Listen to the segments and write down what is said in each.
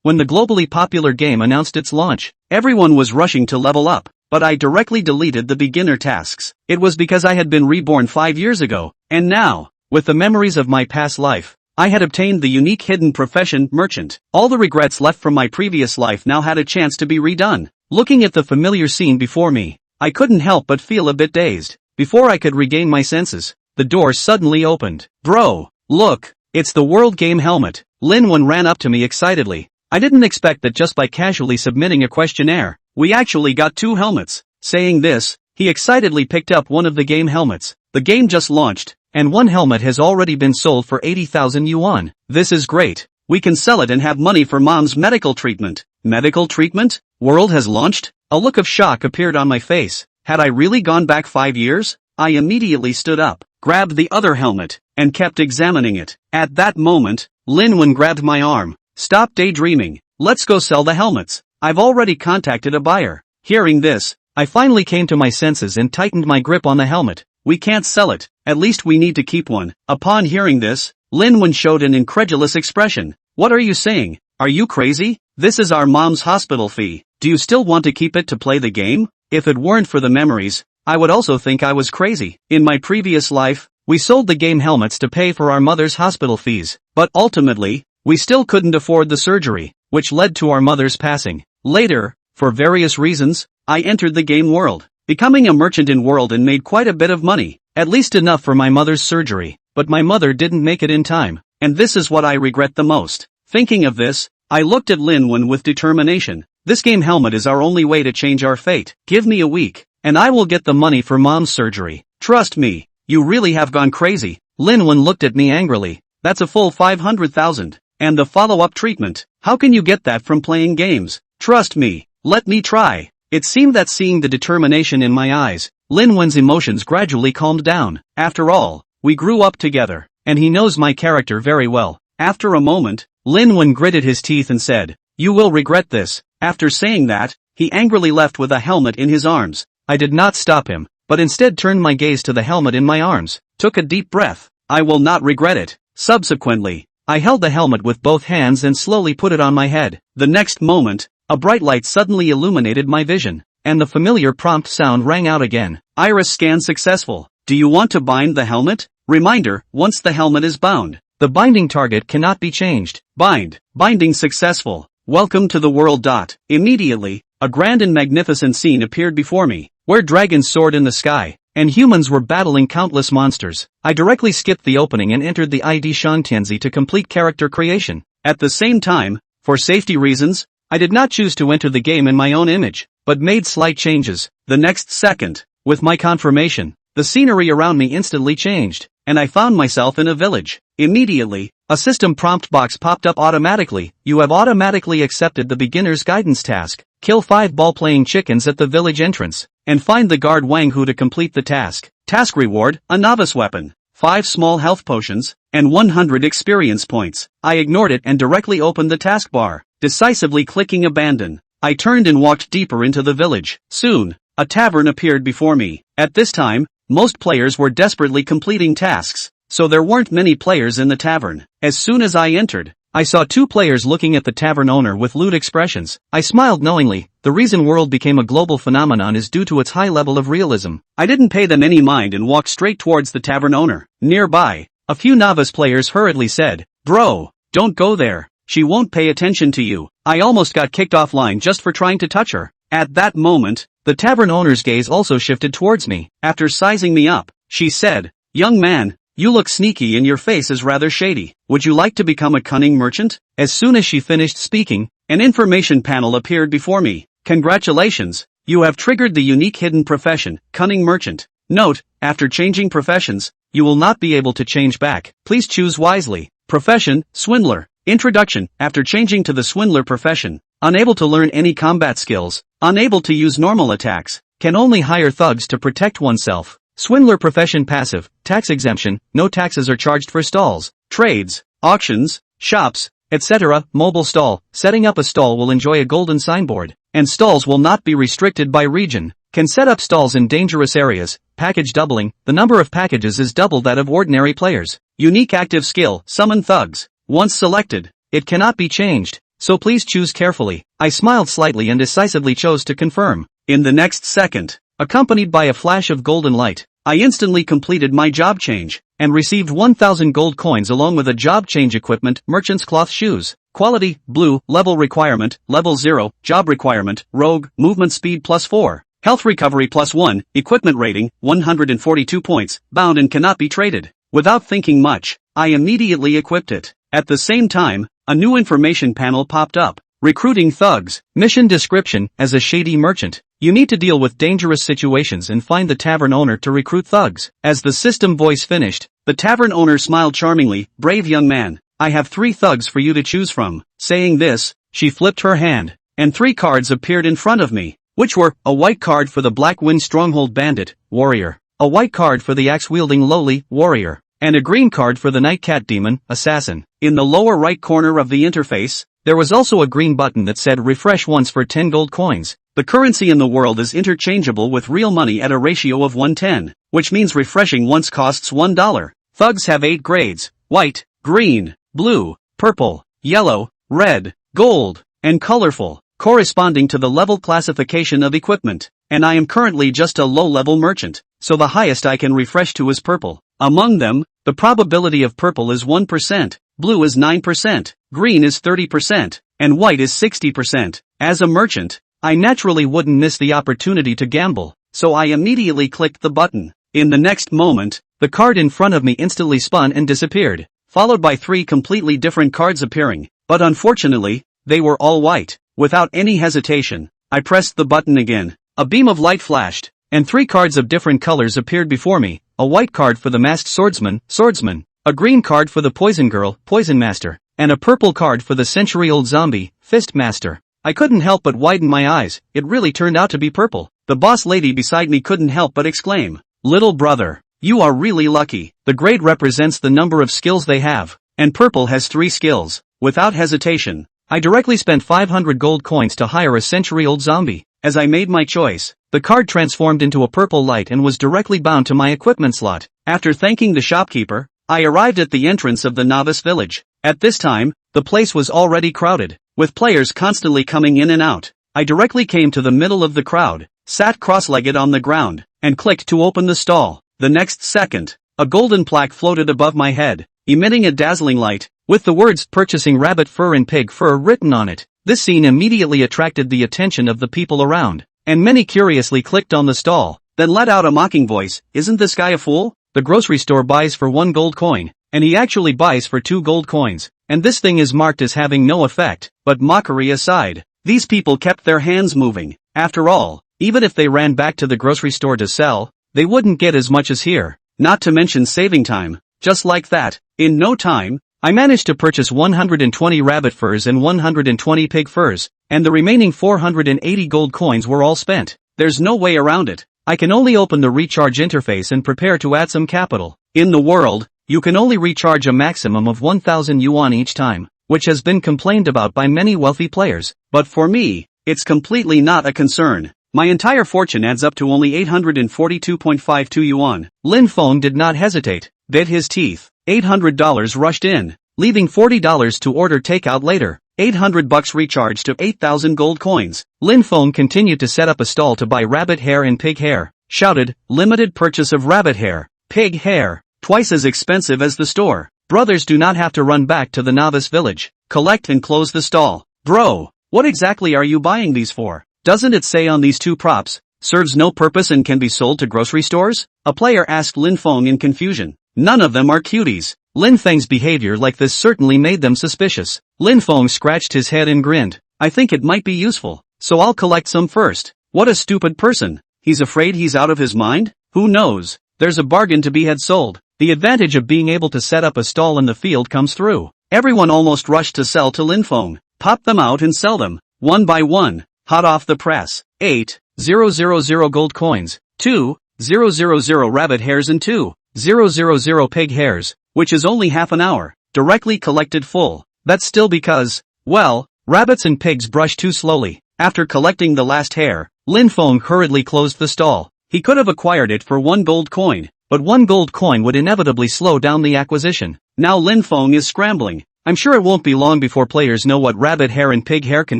When the globally popular game announced its launch, everyone was rushing to level up, but I directly deleted the beginner tasks. It was because I had been reborn 5 years ago, and now, with the memories of my past life, I had obtained the unique hidden profession, merchant. All the regrets left from my previous life now had a chance to be redone. Looking at the familiar scene before me, I couldn't help but feel a bit dazed. Before I could regain my senses, the door suddenly opened. Bro, look, it's the World Game helmet. Linwon ran up to me excitedly. I didn't expect that just by casually submitting a questionnaire, we actually got 2 helmets. Saying this, he excitedly picked up one of the game helmets. The game just launched, and one helmet has already been sold for 80,000 yuan. This is great. We can sell it and have money for mom's medical treatment. Medical treatment? World has launched? A look of shock appeared on my face. Had I really gone back 5 years? I immediately stood up, grabbed the other helmet, and kept examining it. At that moment, Linwon grabbed my arm. Stop daydreaming. Let's go sell the helmets. I've already contacted a buyer. Hearing this, I finally came to my senses and tightened my grip on the helmet. We can't sell it, at least we need to keep one. Upon hearing this, Linwon showed an incredulous expression. What are you saying? Are you crazy? This is our mom's hospital fee. Do you still want to keep it to play the game? If it weren't for the memories, I would also think I was crazy. In my previous life, we sold the game helmets to pay for our mother's hospital fees, but ultimately, we still couldn't afford the surgery, which led to our mother's passing. Later, for various reasons, I entered the game world, becoming a merchant in world and made quite a bit of money, at least enough for my mother's surgery, but my mother didn't make it in time, and this is what I regret the most. Thinking of this, I looked at Linwon with determination. This game helmet is our only way to change our fate. Give me a week, and I will get the money for mom's surgery. Trust me, you really have gone crazy. Linwon looked at me angrily. That's a full 500,000. And the follow-up treatment. How can you get that from playing games? Trust me, let me try. It seemed that seeing the determination in my eyes, Linwon's emotions gradually calmed down. After all, we grew up together, and he knows my character very well. After a moment, Linwon gritted his teeth and said, "You will regret this." After saying that, he angrily left with a helmet in his arms. I did not stop him, but instead turned my gaze to the helmet in my arms, took a deep breath. I will not regret it. Subsequently, I held the helmet with both hands and slowly put it on my head. The next moment, a bright light suddenly illuminated my vision, and the familiar prompt sound rang out again. Iris scan successful. Do you want to bind the helmet? Reminder, once the helmet is bound, the binding target cannot be changed. Binding successful. Welcome to the world. Immediately, a grand and magnificent scene appeared before me, where dragons soared in the sky, and humans were battling countless monsters. I directly skipped the opening and entered the ID Shangtianzi to complete character creation. At the same time, for safety reasons, I did not choose to enter the game in my own image, but made slight changes. The next second, with my confirmation, the scenery around me instantly changed, and I found myself in a village. Immediately, a system prompt box popped up automatically. You have automatically accepted the beginner's guidance task. Kill 5 ball-playing chickens at the village entrance, and find the guard Wang Hu to complete the task. Task reward, a novice weapon, 5 small health potions, and 100 experience points. I ignored it and directly opened the taskbar, decisively clicking abandon. I turned and walked deeper into the village. Soon, a tavern appeared before me. At this time, most players were desperately completing tasks, so there weren't many players in the tavern. As soon as I entered, I saw 2 players looking at the tavern owner with lewd expressions. I smiled knowingly. The reason World became a global phenomenon is due to its high level of realism. I didn't pay them any mind and walked straight towards the tavern owner. Nearby, a few novice players hurriedly said, "Bro, don't go there. She won't pay attention to you." I almost got kicked offline just for trying to touch her. At that moment, the tavern owner's gaze also shifted towards me. After sizing me up, she said, "Young man, you look sneaky and your face is rather shady. Would you like to become a cunning merchant?" As soon as she finished speaking, an information panel appeared before me. Congratulations, you have triggered the unique hidden profession, cunning merchant. Note, after changing professions, you will not be able to change back. Please choose wisely. Profession, swindler. Introduction. After changing to the swindler profession, unable to learn any combat skills, unable to use normal attacks, can only hire thugs to protect oneself. Swindler profession passive, tax exemption, no taxes are charged for stalls, trades, auctions, shops, etc. Mobile stall, setting up a stall will enjoy a golden signboard, and stalls will not be restricted by region. Can set up stalls in dangerous areas. Package doubling, the number of packages is double that of ordinary players. Unique active skill, summon thugs. Once selected, it cannot be changed. so please choose carefully. I smiled slightly and decisively chose to confirm. In the next second, accompanied by a flash of golden light, I instantly completed my job change, and received 1,000 gold coins along with a job change equipment, merchant's cloth shoes. Quality, blue, level requirement, level 0, job requirement, rogue, movement speed +4, health recovery +1, equipment rating, 142 points, bound and cannot be traded. Without thinking much, I immediately equipped it. At the same time, a new information panel popped up. Recruiting thugs. Mission description: as a shady merchant, you need to deal with dangerous situations and find the tavern owner to recruit thugs. As the system voice finished, the tavern owner smiled charmingly. Brave young man, I have 3 thugs for you to choose from. Saying this, she flipped her hand, and 3 cards appeared in front of me, which were a white card for the Black Wind Stronghold Bandit, Warrior, a white card for the axe-wielding Lowly, Warrior, and a green card for the Night Cat Demon, Assassin. In the lower right corner of the interface, there was also a green button that said refresh once for 10 gold coins. The currency in the world is interchangeable with real money at a ratio of 1:10, which means refreshing once costs $1. Thugs have 8 grades: white, green, blue, purple, yellow, red, gold, and colorful, corresponding to the level classification of equipment, and I am currently just a low-level merchant, so the highest I can refresh to is purple. Among them, the probability of purple is 1%, blue is 9%, green is 30%, and white is 60%. As a merchant, I naturally wouldn't miss the opportunity to gamble, so I immediately clicked the button. In the next moment, the card in front of me instantly spun and disappeared, followed by 3 completely different cards appearing, but unfortunately, they were all white. Without any hesitation, I pressed the button again. A beam of light flashed, and 3 cards of different colors appeared before me: a white card for the Masked Swordsman, a green card for the Poison Girl, Poison Master, and a purple card for the century-old zombie, Fist Master. I couldn't help but widen my eyes. It really turned out to be purple. The boss lady beside me couldn't help but exclaim, "Little brother, you are really lucky." The grade represents the number of skills they have, and purple has 3 skills. Without hesitation, I directly spent 500 gold coins to hire a century-old zombie. As I made my choice, the card transformed into a purple light and was directly bound to my equipment slot. After thanking the shopkeeper, I arrived at the entrance of the novice village. At this time, the place was already crowded, with players constantly coming in and out. I directly came to the middle of the crowd, sat cross-legged on the ground, and clicked to open the stall. The next second, a golden plaque floated above my head, emitting a dazzling light, with the words "Purchasing Rabbit Fur and Pig Fur" written on it. This scene immediately attracted the attention of the people around, and many curiously clicked on the stall, then let out a mocking voice, "Isn't this guy a fool? The grocery store buys for 1 gold coin, and he actually buys for 2 gold coins, and this thing is marked as having no effect." But mockery aside, these people kept their hands moving. After all, even if they ran back to the grocery store to sell, they wouldn't get as much as here, not to mention saving time. Just like that, in no time, I managed to purchase 120 rabbit furs and 120 pig furs, and the remaining 480 gold coins were all spent. There's no way around it. I can only open the recharge interface and prepare to add some capital. In the world, you can only recharge a maximum of 1,000 yuan each time, which has been complained about by many wealthy players. But for me, it's completely not a concern. My entire fortune adds up to only 842.52 yuan. Lin Feng did not hesitate, bit his teeth. $800 rushed in, leaving $40 to order takeout later. $800 recharged to 8,000 gold coins. Lin Feng continued to set up a stall to buy rabbit hair and pig hair, shouted, "Limited purchase of rabbit hair, pig hair, twice as expensive as the store." Brothers do not have to run back to the novice village. Collect and close the stall. Bro, what exactly are you buying these for? Doesn't it say on these 2 props, serves no purpose and can be sold to grocery stores? A player asked Lin Feng in confusion. None of them are cuties. Lin Feng's behavior like this certainly made them suspicious. Lin Feng scratched his head and grinned. "I think it might be useful, so I'll collect some first." What a stupid person. He's afraid he's out of his mind? Who knows? There's a bargain to be had sold. The advantage of being able to set up a stall in the field comes through. Everyone almost rushed to sell to Lin Feng. Pop them out and sell them, one by one, hot off the press. 8,000 gold coins, 2,000 rabbit hairs and 2,000 pig hairs, which is only half an hour, directly collected full. That's still because, well, rabbits and pigs brush too slowly. After collecting the last hair, Lin Feng hurriedly closed the stall. He could have acquired it for 1 gold coin, but 1 gold coin would inevitably slow down the acquisition. Now Lin Feng is scrambling. I'm sure it won't be long before players know what rabbit hair and pig hair can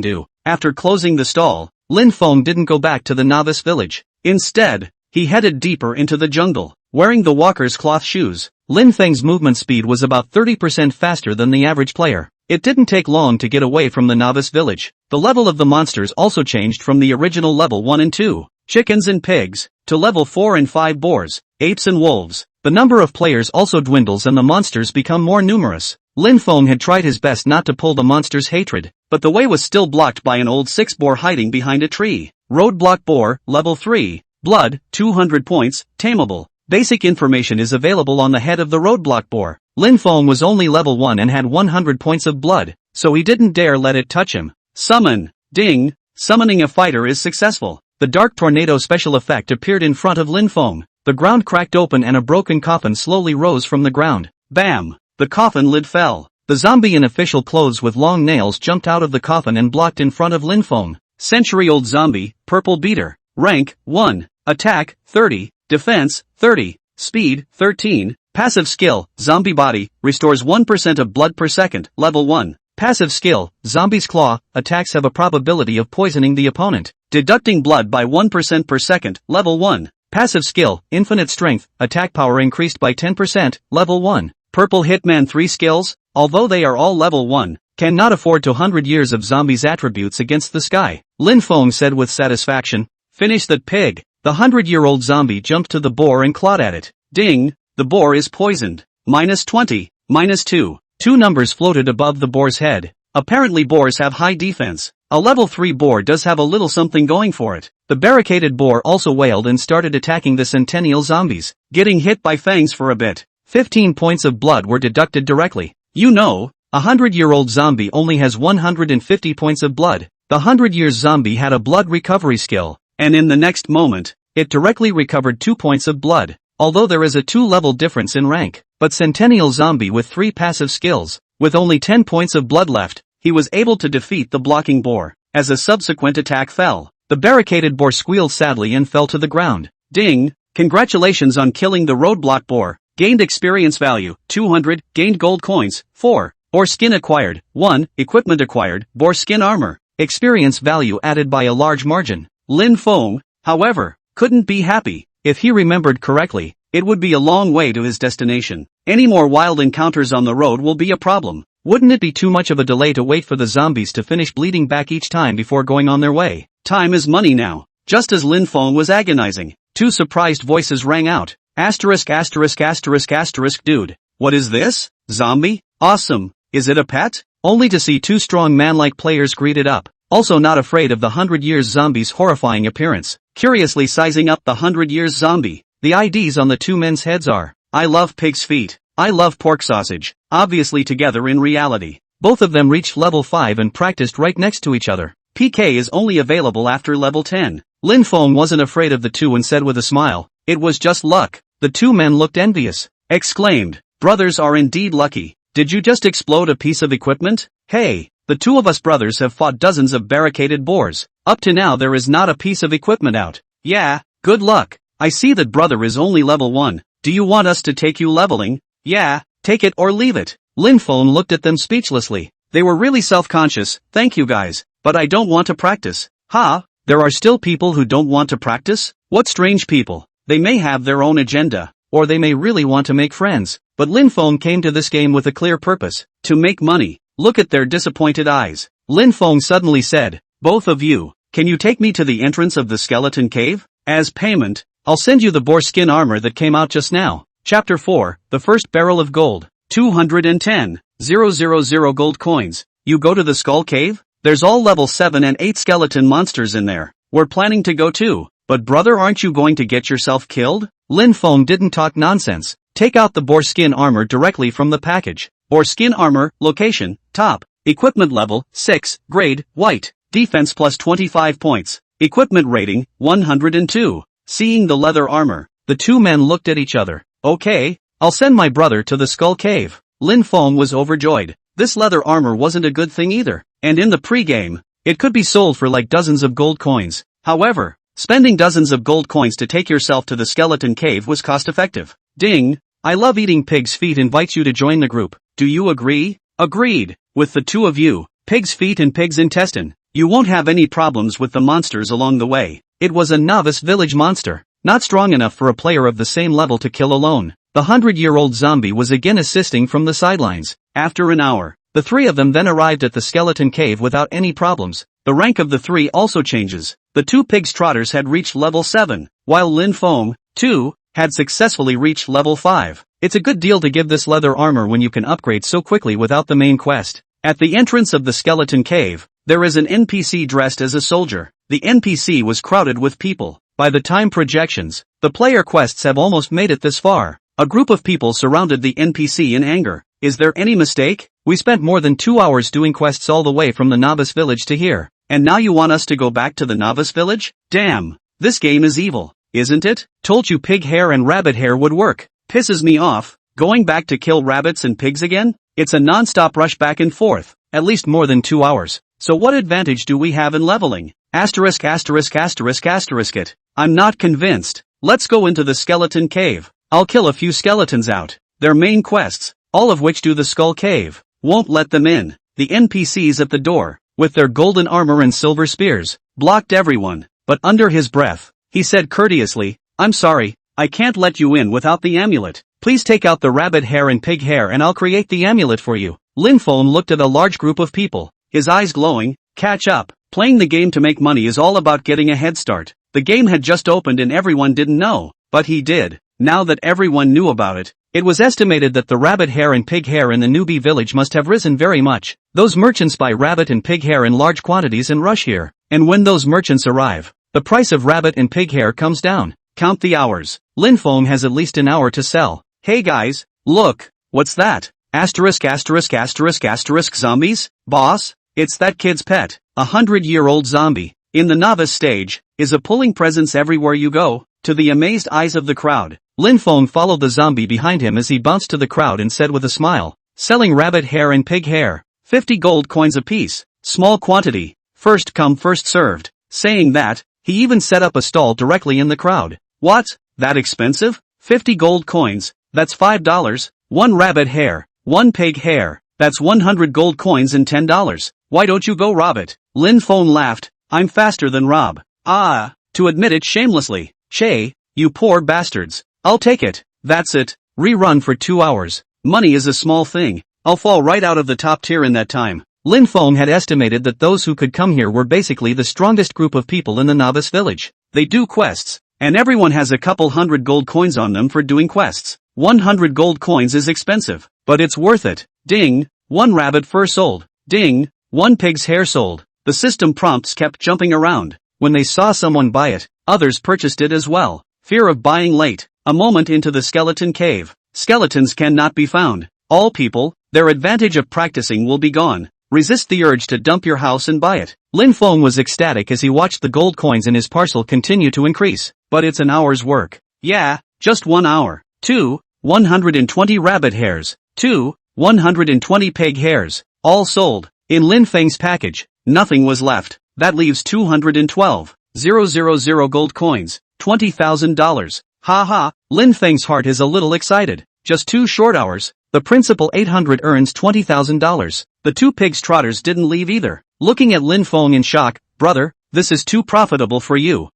do. After closing the stall, Lin Feng didn't go back to the novice village. Instead, he headed deeper into the jungle. Wearing the walker's cloth shoes, Lin Feng's movement speed was about 30% faster than the average player. It didn't take long to get away from the novice village. The level of the monsters also changed from the original level 1 and 2, chickens and pigs, to level 4 and 5 boars, apes and wolves. The number of players also dwindles and the monsters become more numerous. Lin Feng had tried his best not to pull the monster's hatred, but the way was still blocked by an old 6 boar hiding behind a tree. Roadblock boar, level 3, blood, 200 points, tameable. Basic information is available on the head of the roadblock boar. Lin Feng was only level 1 and had 100 points of blood, so he didn't dare let it touch him. Summon. Ding. Summoning a fighter is successful. The dark tornado special effect appeared in front of Lin Feng. The ground cracked open and a broken coffin slowly rose from the ground. Bam! The coffin lid fell. The zombie in official clothes with long nails jumped out of the coffin and blocked in front of Lin Feng. Century-old zombie, purple beater. Rank, 1. Attack, 30. Defense, 30. Speed, 13. Passive skill, zombie body, restores 1% of blood per second, level 1. Passive skill, zombie's claw, attacks have a probability of poisoning the opponent, deducting blood by 1% per second, level 1. Passive skill, infinite strength, attack power increased by 10%, level 1. Purple Hitman 3 skills, although they are all level 1, cannot afford to 100 years of zombies' attributes against the sky. Lin Feng said with satisfaction, finish that pig. The 100-year-old zombie jumped to the boar and clawed at it. Ding, the boar is poisoned. -20, -2. 2 numbers floated above the boar's head. Apparently boars have high defense. A level 3 boar does have a little something going for it. The barricaded boar also wailed and started attacking the centennial zombies, getting hit by fangs for a bit. 15 points of blood were deducted directly. You know, a 100-year-old zombie only has 150 points of blood. The 100-year zombie had a blood recovery skill, and in the next moment, it directly recovered 2 points of blood. Although there is a 2-level difference in rank, but Centennial Zombie with 3 passive skills, with only 10 points of blood left, he was able to defeat the blocking boar. As a subsequent attack fell, the barricaded boar squealed sadly and fell to the ground. Ding! Congratulations on killing the roadblock boar. Gained experience value, 200, gained gold coins, 4. Boar skin acquired, 1, equipment acquired, boar skin armor. Experience value added by a large margin. Lin Feng, however, couldn't be happy. If he remembered correctly, it would be a long way to his destination. Any more wild encounters on the road will be a problem. Wouldn't it be too much of a delay to wait for the zombies to finish bleeding back each time before going on their way? Time is money now. Just as Lin Feng was agonizing, 2 surprised voices rang out. Asterisk asterisk asterisk asterisk dude. What is this? Zombie? Awesome. Is it a pet? Only to see 2 strong man-like players greeted up, also not afraid of the 100 years zombie's horrifying appearance. Curiously sizing up the 100 years zombie, the IDs on the 2 men's heads are, I love pig's feet, I love pork sausage, obviously together in reality. Both of them reached level 5 and practiced right next to each other. PK is only available after level 10. Lin Feng wasn't afraid of the 2 and said with a smile, it was just luck. The 2 men looked envious, exclaimed, brothers are indeed lucky. Did you just explode a piece of equipment? Hey, the 2 of us brothers have fought dozens of barricaded boars. Up to now there is not a piece of equipment out. Yeah, good luck. I see that brother is only level 1. Do you want us to take you leveling? Yeah, take it or leave it. Lin Feng looked at them speechlessly. They were really self-conscious, thank you guys, but I don't want to practice. Ha, there are still people who don't want to practice? What strange people. They may have their own agenda, or they may really want to make friends. But Lin Feng came to this game with a clear purpose, to make money. Look at their disappointed eyes. Lin Feng suddenly said, both of you, can you take me to the entrance of the skeleton cave? As payment, I'll send you the boar skin armor that came out just now. Chapter 4, The First Barrel of Gold. 210,000 gold coins. You go to the skull cave? There's all level 7 and 8 skeleton monsters in there. We're planning to go too. But brother, aren't you going to get yourself killed? Lin Feng didn't talk nonsense. Take out the boar skin armor directly from the package. Boar skin armor, location, top. Equipment level, 6, grade, white. Defense plus 25 points. Equipment rating, 102. Seeing the leather armor, the 2 men looked at each other. Okay, I'll send my brother to the skull cave. Lin Feng was overjoyed. This leather armor wasn't a good thing either. And in the pre-game, it could be sold for like dozens of gold coins. However, spending dozens of gold coins to take yourself to the skeleton cave was cost-effective. Ding! I love eating pig's feet invites you to join the group. Do you agree? Agreed. With the two of you, pig's feet and pig's intestine, you won't have any problems with the monsters along the way. It was a novice village monster, not strong enough for a player of the same level to kill alone. The 100-year-old zombie was again assisting from the sidelines. After an hour, the three of them then arrived at the skeleton cave without any problems. The rank of the three also changes. The two pigs trotters had reached level 7, while Lin Feng, too, had successfully reached level 5. It's a good deal to give this leather armor when you can upgrade so quickly without the main quest. At the entrance of the skeleton cave, there is an NPC dressed as a soldier. The NPC was crowded with people. By the time projections, the player quests have almost made it this far. A group of people surrounded the NPC in anger. Is there any mistake? We spent more than 2 hours doing quests all the way from the novice village to here. And now you want us to go back to the novice village? Damn. This game is evil, isn't it? Told you pig hair and rabbit hair would work. Pisses me off. Going back to kill rabbits and pigs again? It's a non-stop rush back and forth. At least more than 2 hours. So what advantage do we have in leveling? Asterisk asterisk asterisk asterisk it. I'm not convinced. Let's go into the skeleton cave. I'll kill a few skeletons out. Their main quests, all of which do the skull cave, won't let them in. The NPCs at the door, with their golden armor and silver spears, blocked everyone. But under his breath, he said courteously, I'm sorry, I can't let you in without the amulet. Please take out the rabbit hair and pig hair and I'll create the amulet for you. Lin Feng looked at a large group of people, his eyes glowing. Catch up. Playing the game to make money is all about getting a head start. The game had just opened and everyone didn't know, but he did. Now that everyone knew about it, it was estimated that the rabbit hair and pig hair in the newbie village must have risen very much. Those merchants buy rabbit and pig hair in large quantities and rush here. And when those merchants arrive, the price of rabbit and pig hair comes down. Count the hours. Lin Feng has at least an hour to sell. Hey guys, look, what's that? Asterisk asterisk asterisk asterisk zombies? Boss? It's that kid's pet, a 100-year-old zombie. In the novice stage, is a pulling presence everywhere you go. To the amazed eyes of the crowd, Lin Feng followed the zombie behind him as he bounced to the crowd and said with a smile, selling rabbit hair and pig hair, 50 gold coins apiece, small quantity, first come first served. Saying that, he even set up a stall directly in the crowd. What? That expensive? 50 gold coins, that's $5, 1 rabbit hair, 1 pig hair, that's 100 gold coins and $10. Why don't you go rob it? Lin Feng laughed, I'm faster than Rob. To admit it shamelessly. Che, you poor bastards. I'll take it. That's it. Rerun for 2 hours. Money is a small thing. I'll fall right out of the top tier in that time. Lin Feng had estimated that those who could come here were basically the strongest group of people in the novice village. They do quests, and everyone has a couple hundred gold coins on them for doing quests. 100 gold coins is expensive, but it's worth it. Ding, 1 rabbit fur sold. Ding, 1 pig's hair sold. The system prompts kept jumping around. When they saw someone buy it, others purchased it as well. Fear of buying late. A moment into the skeleton cave. Skeletons cannot be found. All people, their advantage of practicing will be gone. Resist the urge to dump your house and buy it. Lin Feng was ecstatic as he watched the gold coins in his parcel continue to increase. But it's an hour's work. Yeah, just 1 hour. 2, 120 rabbit hairs. 2, 120 pig hairs. All sold. In Lin Feng's package, nothing was left. That leaves 212,000 gold coins. $20,000. Ha. Lin Feng's heart is a little excited. Just 2 short hours. The principal 800 earns $20,000. The 2 pigs trotters didn't leave either. Looking at Lin Feng in shock, brother, this is too profitable for you.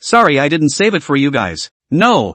Sorry I didn't save it for you guys. No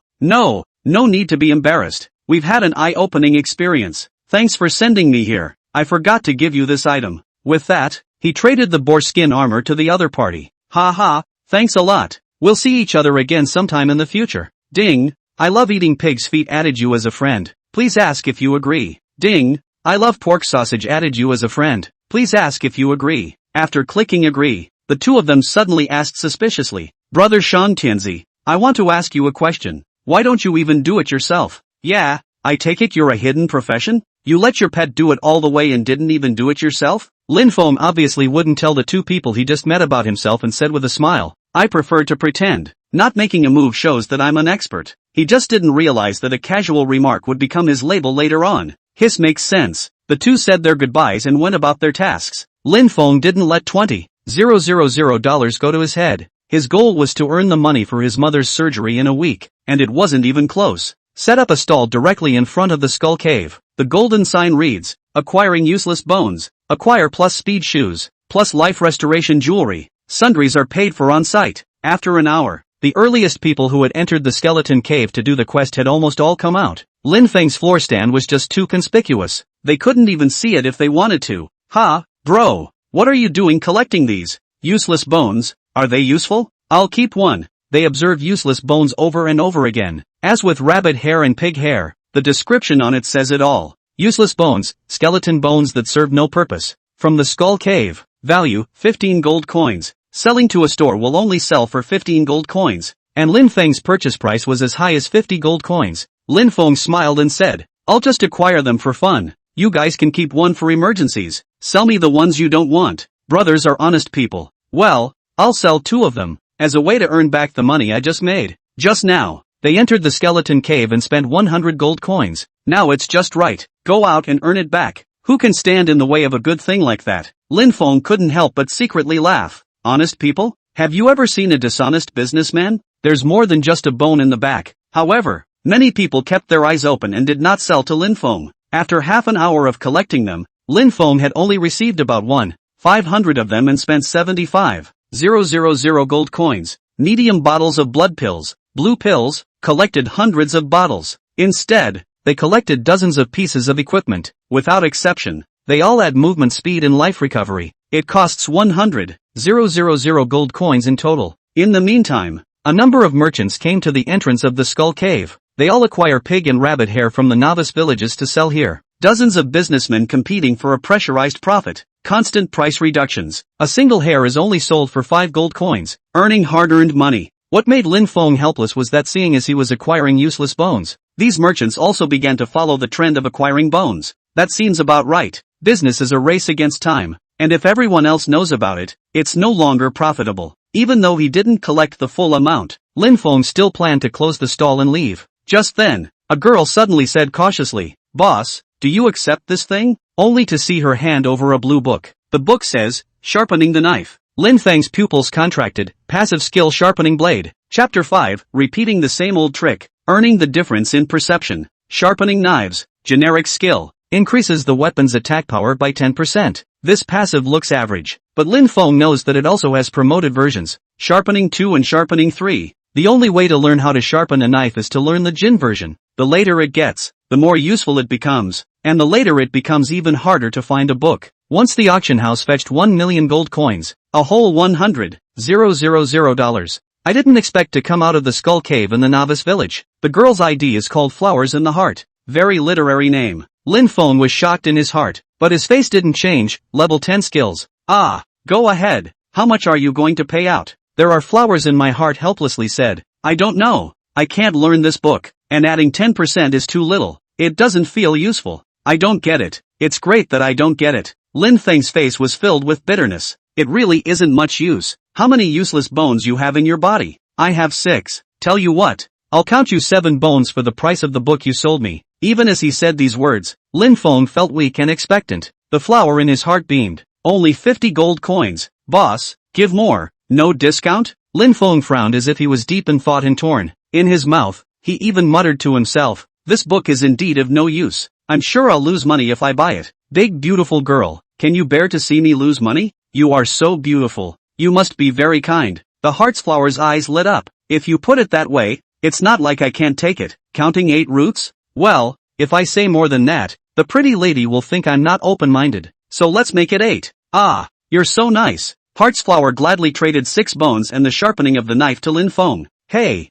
need to be embarrassed. We've had an eye-opening experience. Thanks for sending me here. I forgot to give you this item. With that, he traded the boar skin armor to the other party. Ha, thanks a lot. We'll see each other again sometime in the future. Ding, I love eating pig's feet added you as a friend. Please ask if you agree. Ding, I love pork sausage added you as a friend. Please ask if you agree. After clicking agree, the two of them suddenly asked suspiciously, Brother Sean Tianzi, I want to ask you a question. Why don't you even do it yourself? Yeah, I take it you're a hidden profession? You let your pet do it all the way and didn't even do it yourself? Lin Feng obviously wouldn't tell the 2 people he just met about himself and said with a smile, I prefer to pretend. Not making a move shows that I'm an expert. He just didn't realize that a casual remark would become his label later on. His makes sense. The 2 said their goodbyes and went about their tasks. Lin Feng didn't let $20,000 go to his head. His goal was to earn the money for his mother's surgery in a week, and it wasn't even close. Set up a stall directly in front of the skull cave. The golden sign reads, acquiring useless bones, acquire plus speed shoes, plus life restoration jewelry. Sundries are paid for on site. After an hour, the earliest people who had entered the skeleton cave to do the quest had almost all come out. Lin Feng's floor stand was just too conspicuous. They couldn't even see it if they wanted to. Ha, bro, what are you doing collecting these useless bones? Are they useful? I'll keep one. They observe useless bones over and over again. As with rabbit hair and pig hair, the description on it says it all. Useless bones, skeleton bones that serve no purpose. From the skull cave. Value, 15 gold coins. Selling to a store will only sell for 15 gold coins. And Lin Feng's purchase price was as high as 50 gold coins. Lin Feng smiled and said, I'll just acquire them for fun. You guys can keep one for emergencies. Sell me the ones you don't want. Brothers are honest people. Well, I'll sell 2 of them, as a way to earn back the money I just made. Just now, they entered the skeleton cave and spent 100 gold coins. Now it's just right. Go out and earn it back. Who can stand in the way of a good thing like that? Lin Feng couldn't help but secretly laugh. Honest people? Have you ever seen a dishonest businessman? There's more than just a bone in the back. However, many people kept their eyes open and did not sell to Lin Feng. After half an hour of collecting them, Lin Feng had only received about 1,500 of them and spent 75,000 gold coins. Medium bottles of blood pills, blue pills, collected hundreds of bottles. Instead, they collected dozens of pieces of equipment. Without exception, they all add movement speed and life recovery. It costs 100,000 gold coins in total. In the meantime, a number of merchants came to the entrance of the skull cave. They all acquire pig and rabbit hair from the novice villages to sell here. Dozens of businessmen competing for a pressurized profit. Constant price reductions. A single hair is only sold for 5 gold coins, earning hard-earned money. What made Lin Feng helpless was that seeing as he was acquiring useless bones, these merchants also began to follow the trend of acquiring bones. That seems about right. Business is a race against time, and if everyone else knows about it, it's no longer profitable. Even though he didn't collect the full amount, Lin Feng still planned to close the stall and leave. Just then, a girl suddenly said cautiously, Boss, do you accept this thing? Only to see her hand over a blue book. The book says, Sharpening the Knife. Lin Feng's pupils contracted, passive skill sharpening blade. Chapter 5, repeating the same old trick, earning the difference in perception. Sharpening knives, generic skill, increases the weapon's attack power by 10%. This passive looks average, but Lin Feng knows that it also has promoted versions, Sharpening 2 and Sharpening 3. The only way to learn how to sharpen a knife is to learn the Jin version. The later it gets, the more useful it becomes, and the later it becomes even harder to find a book. Once the auction house fetched 1 million gold coins, a whole $100,000. I didn't expect to come out of the skull cave in the novice village. The girl's ID is called Flowers in the Heart. Very literary name. Lin Feng was shocked in his heart, but his face didn't change. Level 10 skills. Ah, go ahead. How much are you going to pay out? There are flowers in my heart, helplessly said. I don't know. I can't learn this book, and adding 10% is too little. It doesn't feel useful. I don't get it. It's great that I don't get it. Lin Feng's face was filled with bitterness. It really isn't much use. How many useless bones you have in your body? I have 6. Tell you what, I'll count you 7 bones for the price of the book you sold me. Even as he said these words, Lin Feng felt weak and expectant. The flower in his heart beamed. Only 50 gold coins. Boss, give more. No discount? Lin Feng frowned as if he was deep in thought and torn. In his mouth, he even muttered to himself, this book is indeed of no use. I'm sure I'll lose money if I buy it. Big beautiful girl, can you bear to see me lose money? You are so beautiful. You must be very kind. The heart's flower's eyes lit up. If you put it that way, it's not like I can't take it. Counting 8 roots? Well, if I say more than that, the pretty lady will think I'm not open-minded. So let's make it 8. Ah, you're so nice. Heart's flower gladly traded 6 bones and the sharpening of the knife to Lin Feng. Hey,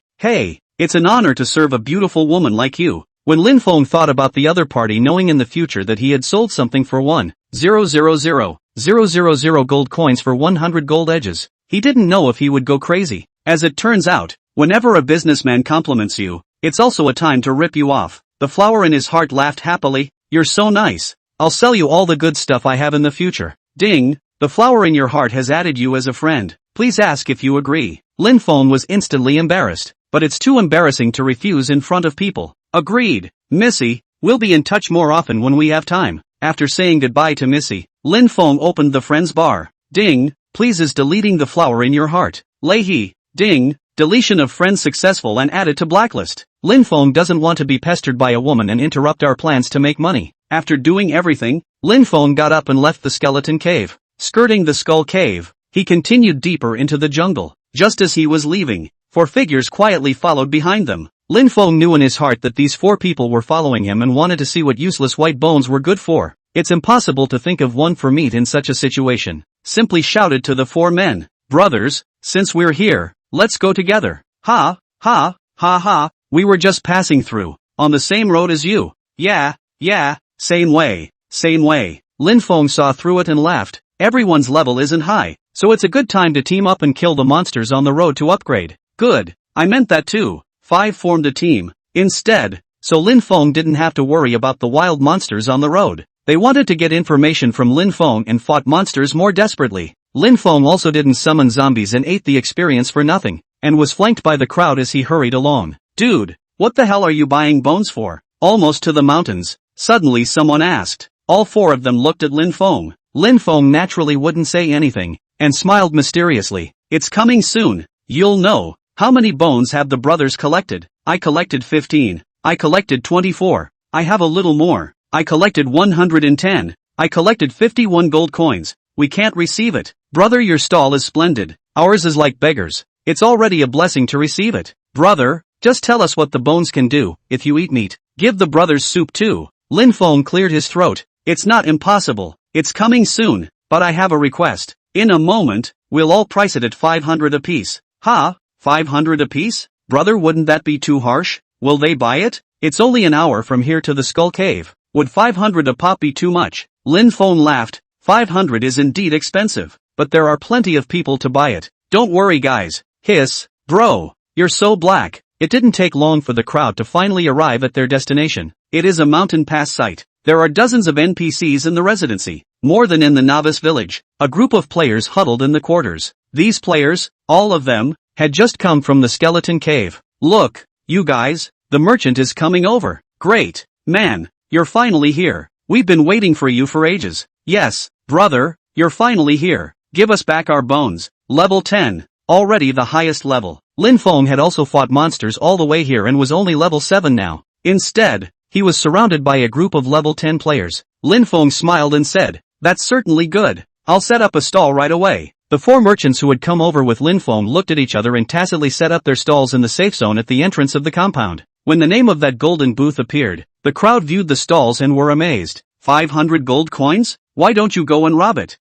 it's an honor to serve a beautiful woman like you. When Lin Feng thought about the other party knowing in the future that he had sold something for 1,000,000 gold coins for 100 gold edges, he didn't know if he would go crazy. As it turns out, whenever a businessman compliments you, it's also a time to rip you off. The flower in his heart laughed happily. You're so nice. I'll sell you all the good stuff I have in the future. Ding, the flower in your heart has added you as a friend. Please ask if you agree. Lin Feng was instantly embarrassed, but it's too embarrassing to refuse in front of people. Agreed, Missy, we'll be in touch more often when we have time. After saying goodbye to Missy, Lin Feng opened the friend's bar. Ding, please is deleting the flower in your heart. Leahy, ding, Deletion of friends successful and added to blacklist. Lin Feng doesn't want to be pestered by a woman and interrupt our plans to make money. After doing everything, Lin Feng got up and left the skeleton cave. Skirting the skull cave, he continued deeper into the jungle. Just as he was leaving, 4 figures quietly followed behind them. Lin Feng knew in his heart that these 4 people were following him and wanted to see what useless white bones were good for. It's impossible to think of one for meat in such a situation. Simply shouted to the 4 men, "Brothers, since we're here, let's go together." "Ha, ha, ha ha, we were just passing through, on the same road as you." Yeah, same way. Lin Feng saw through it and laughed. Everyone's level isn't high, so it's a good time to team up and kill the monsters on the road to upgrade. Good, I meant that too. 5 formed a team, instead, so Lin Feng didn't have to worry about the wild monsters on the road. They wanted to get information from Lin Feng and fought monsters more desperately. Lin Feng also didn't summon zombies and ate the experience for nothing, and was flanked by the crowd as he hurried along. "Dude, what the hell are you buying bones for? Almost to the mountains?" Suddenly someone asked. All 4 of them looked at Lin Feng. Lin Feng naturally wouldn't say anything, and smiled mysteriously. "It's coming soon, you'll know." "How many bones have the brothers collected?" "I collected 15. I collected 24. I have a little more. I collected 110. I collected 51 gold coins. We can't receive it." "Brother, your stall is splendid. Ours is like beggars. It's already a blessing to receive it." "Brother, just tell us what the bones can do. If you eat meat, give the brothers soup too." Lin Feng cleared his throat. "It's not impossible. It's coming soon, but I have a request. In a moment, we'll all price it at 500 apiece." "Ha, 500 apiece? Brother, wouldn't that be too harsh? Will they buy it? It's only an hour from here to the skull cave. Would 500 a pop be too much?" Lin Feng laughed. 500 is indeed expensive, but there are plenty of people to buy it. "Don't worry guys." Hiss, "Bro, you're so black." It didn't take long for the crowd to finally arrive at their destination. It is a mountain pass site. There are dozens of NPCs in the residency, more than in the novice village. A group of players huddled in the quarters. These players, all of them, had just come from the skeleton cave. "Look, you guys, the merchant is coming over." "Great, man, you're finally here. We've been waiting for you for ages." "Yes, brother, you're finally here. Give us back our bones." Level 10, already the highest level. Lin Feng had also fought monsters all the way here and was only level 7 now. Instead, he was surrounded by a group of level 10 players. Lin Feng smiled and said, "That's certainly good. I'll set up a stall right away." The 4 merchants who had come over with Lin Feng looked at each other and tacitly set up their stalls in the safe zone at the entrance of the compound. When the name of that golden booth appeared, the crowd viewed the stalls and were amazed. 500 gold coins? Why don't you go and rob it?"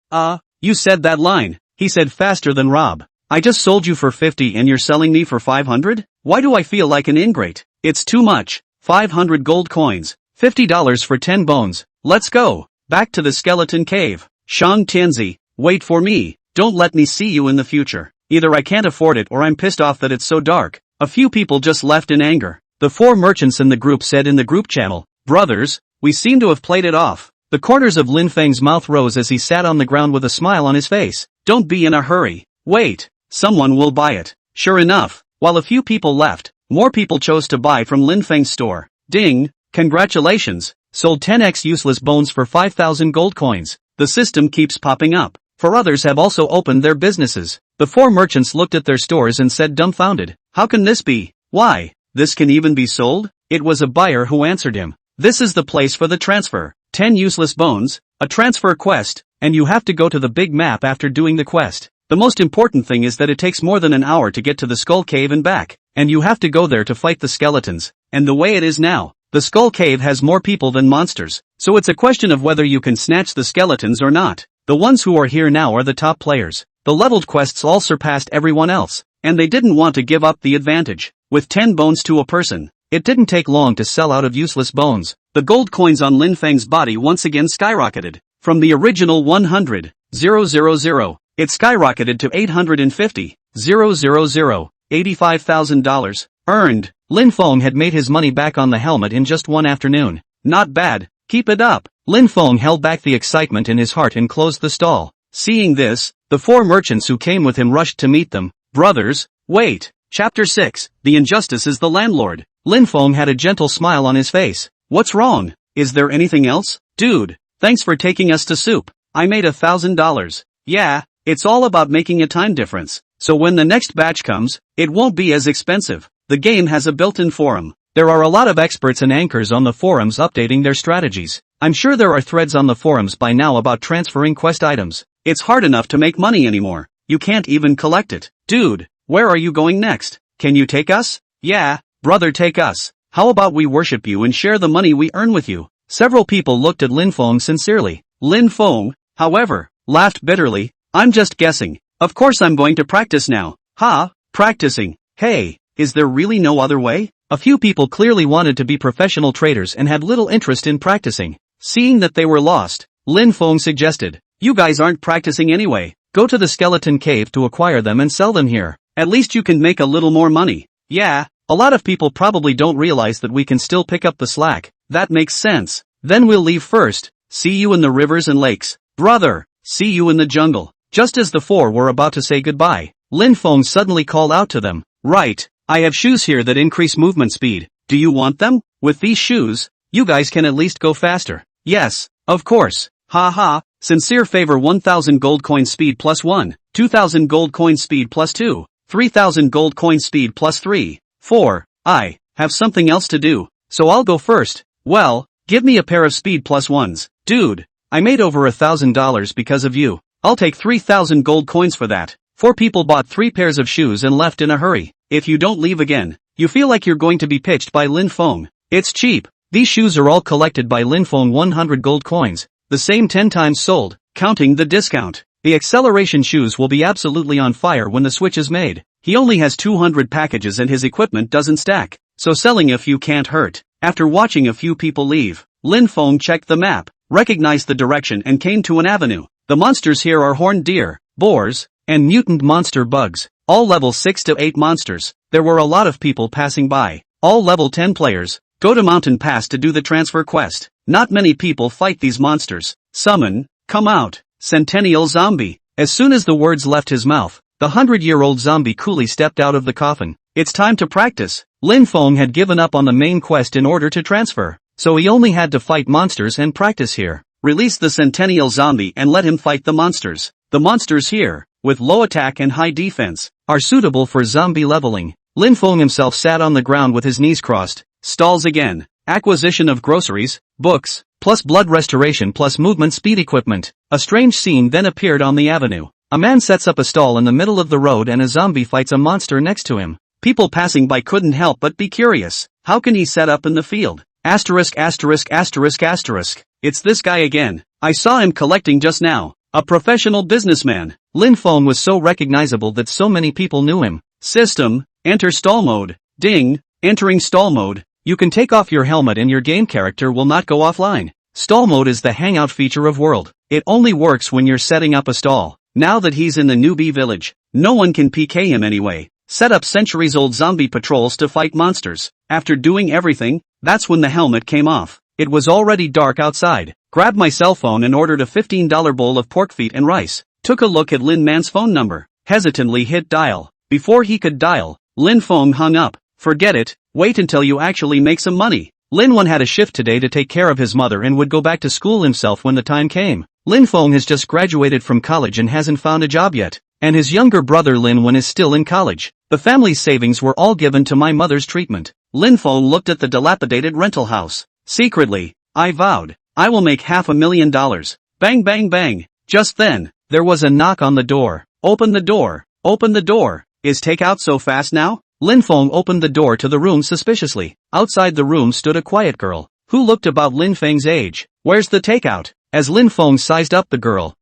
You said that line," he said faster than Rob. "I just sold you for 50 and you're selling me for 500? Why do I feel like an ingrate? It's too much. 500 gold coins, $50 for 10 bones. Let's go. Back to the skeleton cave." "Shang Tianzi, wait for me. Don't let me see you in the future. Either I can't afford it or I'm pissed off that it's so dark." A few people just left in anger. The 4 merchants in the group said in the group channel, "Brothers, we seem to have played it off." The corners of Lin Feng's mouth rose as he sat on the ground with a smile on his face. "Don't be in a hurry. Wait, someone will buy it." Sure enough, while a few people left, more people chose to buy from Lin Feng's store. Ding, congratulations, sold 10x useless bones for 5,000 gold coins. The system keeps popping up. For others have also opened their businesses. The 4 merchants looked at their stores and said dumbfounded, "How can this be? Why, this can even be sold?" It was a buyer who answered him. "This is the place for the transfer. 10 useless bones, a transfer quest, and you have to go to the big map after doing the quest. The most important thing is that it takes more than an hour to get to the skull cave and back, and you have to go there to fight the skeletons. And the way it is now, the skull cave has more people than monsters, so it's a question of whether you can snatch the skeletons or not. The ones who are here now are the top players. The leveled quests all surpassed everyone else, and they didn't want to give up the advantage. With 10 bones to a person, it didn't take long to sell out of useless bones. The gold coins on Lin Feng's body once again skyrocketed. From the original 100,000, it skyrocketed to 850,000, $85,000. Earned. Lin Feng had made his money back on the helmet in just one afternoon. Not bad, keep it up. Lin Feng held back the excitement in his heart and closed the stall. Seeing this, the 4 merchants who came with him rushed to meet them. "Brothers, wait." Chapter 6, The Injustice is the Landlord. Lin Feng had a gentle smile on his face. "What's wrong? Is there anything else?" "Dude, thanks for taking us to soup. I made $1,000. Yeah, It's all about making a time difference. So when the next batch comes, it won't be as expensive. The game has a built-in forum. There are a lot of experts and anchors on the forums updating their strategies. I'm sure there are threads on the forums by now about transferring quest items. It's hard enough to make money anymore. You can't even collect it. Dude, where are you going next? Can you take us? Yeah, brother, take us. How about we worship you and share the money we earn with you? Several people looked at Lin Feng sincerely. Lin Feng, however, laughed bitterly. I'm just guessing. Of course I'm going to practice now. Ha, practicing. Hey, is there really no other way? A few people clearly wanted to be professional traders and had little interest in practicing. Seeing that they were lost, Lin Feng suggested, you guys aren't practicing anyway. Go to the skeleton cave to acquire them and sell them here. At least you can make a little more money. Yeah, a lot of people probably don't realize that we can still pick up the slack. That makes sense. Then we'll leave first. See you in the rivers and lakes. Brother, see you in the jungle. Just as the four were about to say goodbye, Lin Feng suddenly called out to them. Right, I have shoes here that increase movement speed. Do you want them? With these shoes, you guys can at least go faster. Yes, of course. Ha ha, sincere favor 1000 gold coin speed plus 1, 2000 gold coin speed plus 2, 3000 gold coin speed plus 3, 4, I have something else to do, so I'll go first. Well, give me a pair of speed plus ones. Dude, I made over $1,000 because of you. I'll take 3000 gold coins for that. 4 people bought 3 pairs of shoes and left in a hurry. If you don't leave again, you feel like you're going to be pitched by Lin Feng. It's cheap. These shoes are all collected by Lin Feng 100 gold coins. The same 10 times sold, counting the discount. The acceleration shoes will be absolutely on fire when the switch is made. He only has 200 packages and his equipment doesn't stack, so selling a few can't hurt. After watching a few people leave, Lin Feng checked the map, recognized the direction and came to an avenue. The monsters here are horned deer, boars, and mutant monster bugs, all level 6 to 8 monsters. There were a lot of people passing by, all level 10 players. Go to Mountain Pass to do the transfer quest. Not many people fight these monsters. Summon, come out, Centennial Zombie. As soon as the words left his mouth, the 100-year-old zombie coolly stepped out of the coffin. It's time to practice. Lin Feng had given up on the main quest in order to transfer, so he only had to fight monsters and practice here. Release the Centennial Zombie and let him fight the monsters. The monsters here, with low attack and high defense, are suitable for zombie leveling. Lin Feng himself sat on the ground with his knees crossed. Stalls again. Acquisition of groceries, books, plus blood restoration plus movement speed equipment. A strange scene then appeared on the avenue. A man sets up a stall in the middle of the road and a zombie fights a monster next to him. People passing by couldn't help but be curious. How can he set up in the field? Asterisk asterisk asterisk asterisk. It's this guy again. I saw him collecting just now. A professional businessman. Lin Feng was so recognizable that so many people knew him. System, enter stall mode. Ding, entering stall mode. You can take off your helmet and your game character will not go offline. Stall mode is the hangout feature of World. It only works when you're setting up a stall. Now that he's in the newbie village, no one can PK him anyway. Set up centuries-old zombie patrols to fight monsters. After doing everything, that's when the helmet came off. It was already dark outside. Grabbed my cell phone and ordered a $15 bowl of pork feet and rice. Took a look at Lin Man's phone number. Hesitantly hit dial. Before he could dial, Lin Feng hung up. Forget it, wait until you actually make some money. Lin Wen had a shift today to take care of his mother and would go back to school himself when the time came. Lin Feng has just graduated from college and hasn't found a job yet. And his younger brother Lin Wen is still in college. The family's savings were all given to my mother's treatment. Lin Feng looked at the dilapidated rental house. Secretly, I vowed, I will make $500,000. Bang bang bang. Just then, there was a knock on the door. Open the door. Open the door. Is takeout so fast now? Lin Feng opened the door to the room suspiciously. Outside the room stood a quiet girl, who looked about Lin Feng's age. Where's the takeout? As Lin Feng sized up the girl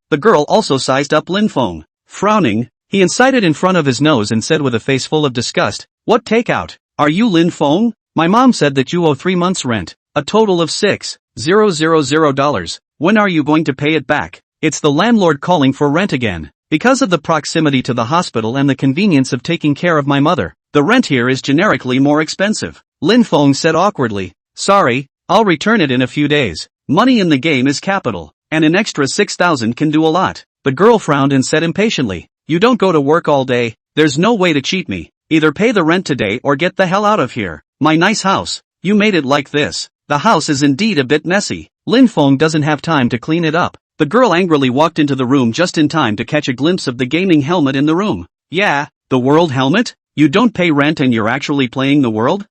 also sized up Lin Feng. Frowning, he incited in front of his nose and said with a face full of disgust, what takeout? Are you Lin Feng? My mom said that you owe 3 months rent, a total of $6,000. When are you going to pay it back? It's the landlord calling for rent again. Because of the proximity to the hospital and the convenience of taking care of my mother, the rent here is generically more expensive. Lin Feng said awkwardly. Sorry, I'll return it in a few days. Money in the game is capital, and an extra 6,000 can do a lot. The girl frowned and said impatiently, you don't go to work all day, there's no way to cheat me. Either pay the rent today or get the hell out of here. My nice house, you made it like this. The house is indeed a bit messy. Lin Feng doesn't have time to clean it up. The girl angrily walked into the room just in time to catch a glimpse of the gaming helmet in the room. Yeah, the world helmet? You don't pay rent and you're actually playing the world?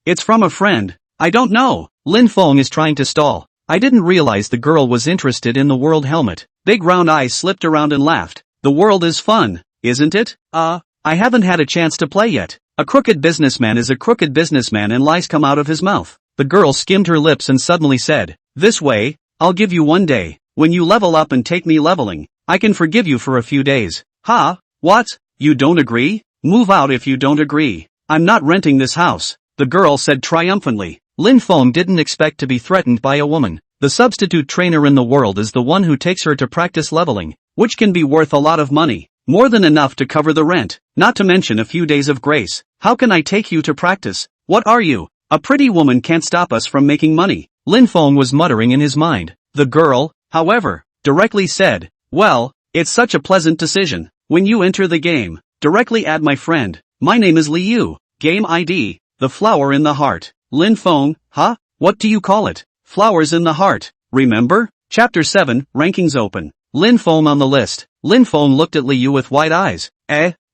It's from a friend. I don't know. Lin Feng is trying to stall. I didn't realize the girl was interested in the world helmet. Big round eyes slipped around and laughed. The world is fun, isn't it? I haven't had a chance to play yet. A crooked businessman is a crooked businessman and lies come out of his mouth. The girl skimmed her lips and suddenly said, this way, I'll give you 1 day. When you level up and take me leveling, I can forgive you for a few days. Ha? What? You don't agree? Move out if you don't agree. I'm not renting this house, the girl said triumphantly. Lin Feng didn't expect to be threatened by a woman. The substitute trainer in the world is the one who takes her to practice leveling, which can be worth a lot of money. More than enough to cover the rent, not to mention a few days of grace. How can I take you to practice? What are you? A pretty woman can't stop us from making money, Lin Feng was muttering in his mind. The girl, however, directly said, well, it's such a pleasant decision. When you enter the game, directly add my friend. My name is Liu. Game ID, the flower in the heart. Lin Feng, huh? What do you call it? Flowers in the heart. Remember? Chapter 7, Rankings Open. Lin Feng on the list. Lin Feng looked at Liu with wide eyes.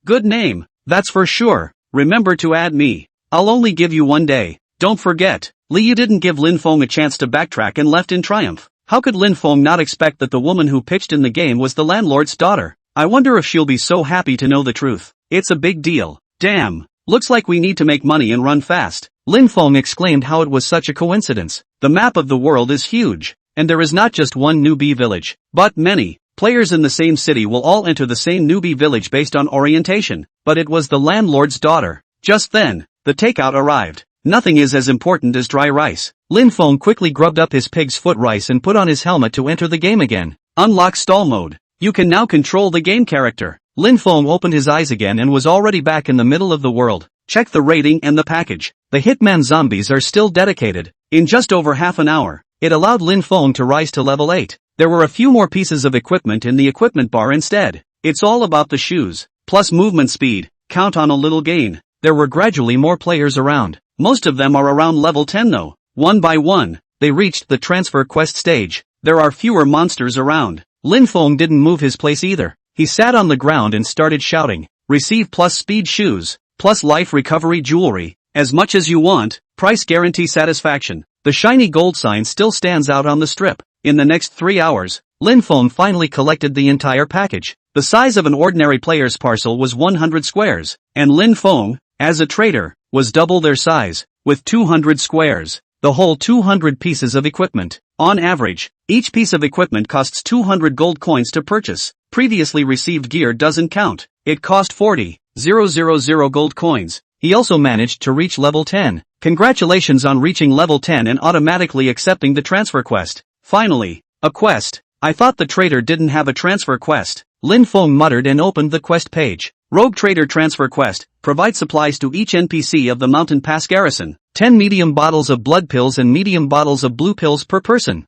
Good name. That's for sure. Remember to add me. I'll only give you 1 day. Don't forget. Liu didn't give Lin Feng a chance to backtrack and left in triumph. How could Lin Feng not expect that the woman who pitched in the game was the landlord's daughter? I wonder if she'll be so happy to know the truth. It's a big deal. Damn. Looks like we need to make money and run fast. Lin Feng exclaimed how it was such a coincidence. The map of the world is huge. And there is not just one newbie village, but many. Players in the same city will all enter the same newbie village based on orientation. But it was the landlord's daughter. Just then, the takeout arrived. Nothing is as important as dry rice. Lin Feng quickly grubbed up his pig's foot rice and put on his helmet to enter the game again. Unlock stall mode. You can now control the game character. Lin Feng opened his eyes again and was already back in the middle of the world. Check the rating and the package. The Hitman zombies are still dedicated. In just over half an hour, it allowed Lin Feng to rise to level 8. There were a few more pieces of equipment in the equipment bar instead. It's all about the shoes, plus movement speed. Count on a little gain. There were gradually more players around. Most of them are around level 10 though. One by one, they reached the transfer quest stage. There are fewer monsters around. Lin Feng didn't move his place either. He sat on the ground and started shouting, receive plus speed shoes, plus life recovery jewelry, as much as you want, price guarantee satisfaction. The shiny gold sign still stands out on the strip. In the next 3 hours, Lin Feng finally collected the entire package. The size of an ordinary player's parcel was 100 squares, and Lin Feng, as a trader, was double their size, with 200 squares. The whole 200 pieces of equipment. On average, each piece of equipment costs 200 gold coins to purchase. Previously received gear doesn't count. It cost 40,000 gold coins. He also managed to reach level 10. Congratulations on reaching level 10 and automatically accepting the transfer quest. Finally, a quest. I thought the trader didn't have a transfer quest. Lin Feng muttered and opened the quest page. Rogue Trader Transfer Quest. Provide supplies to each NPC of the Mountain Pass Garrison. 10 medium bottles of blood pills and medium bottles of blue pills per person.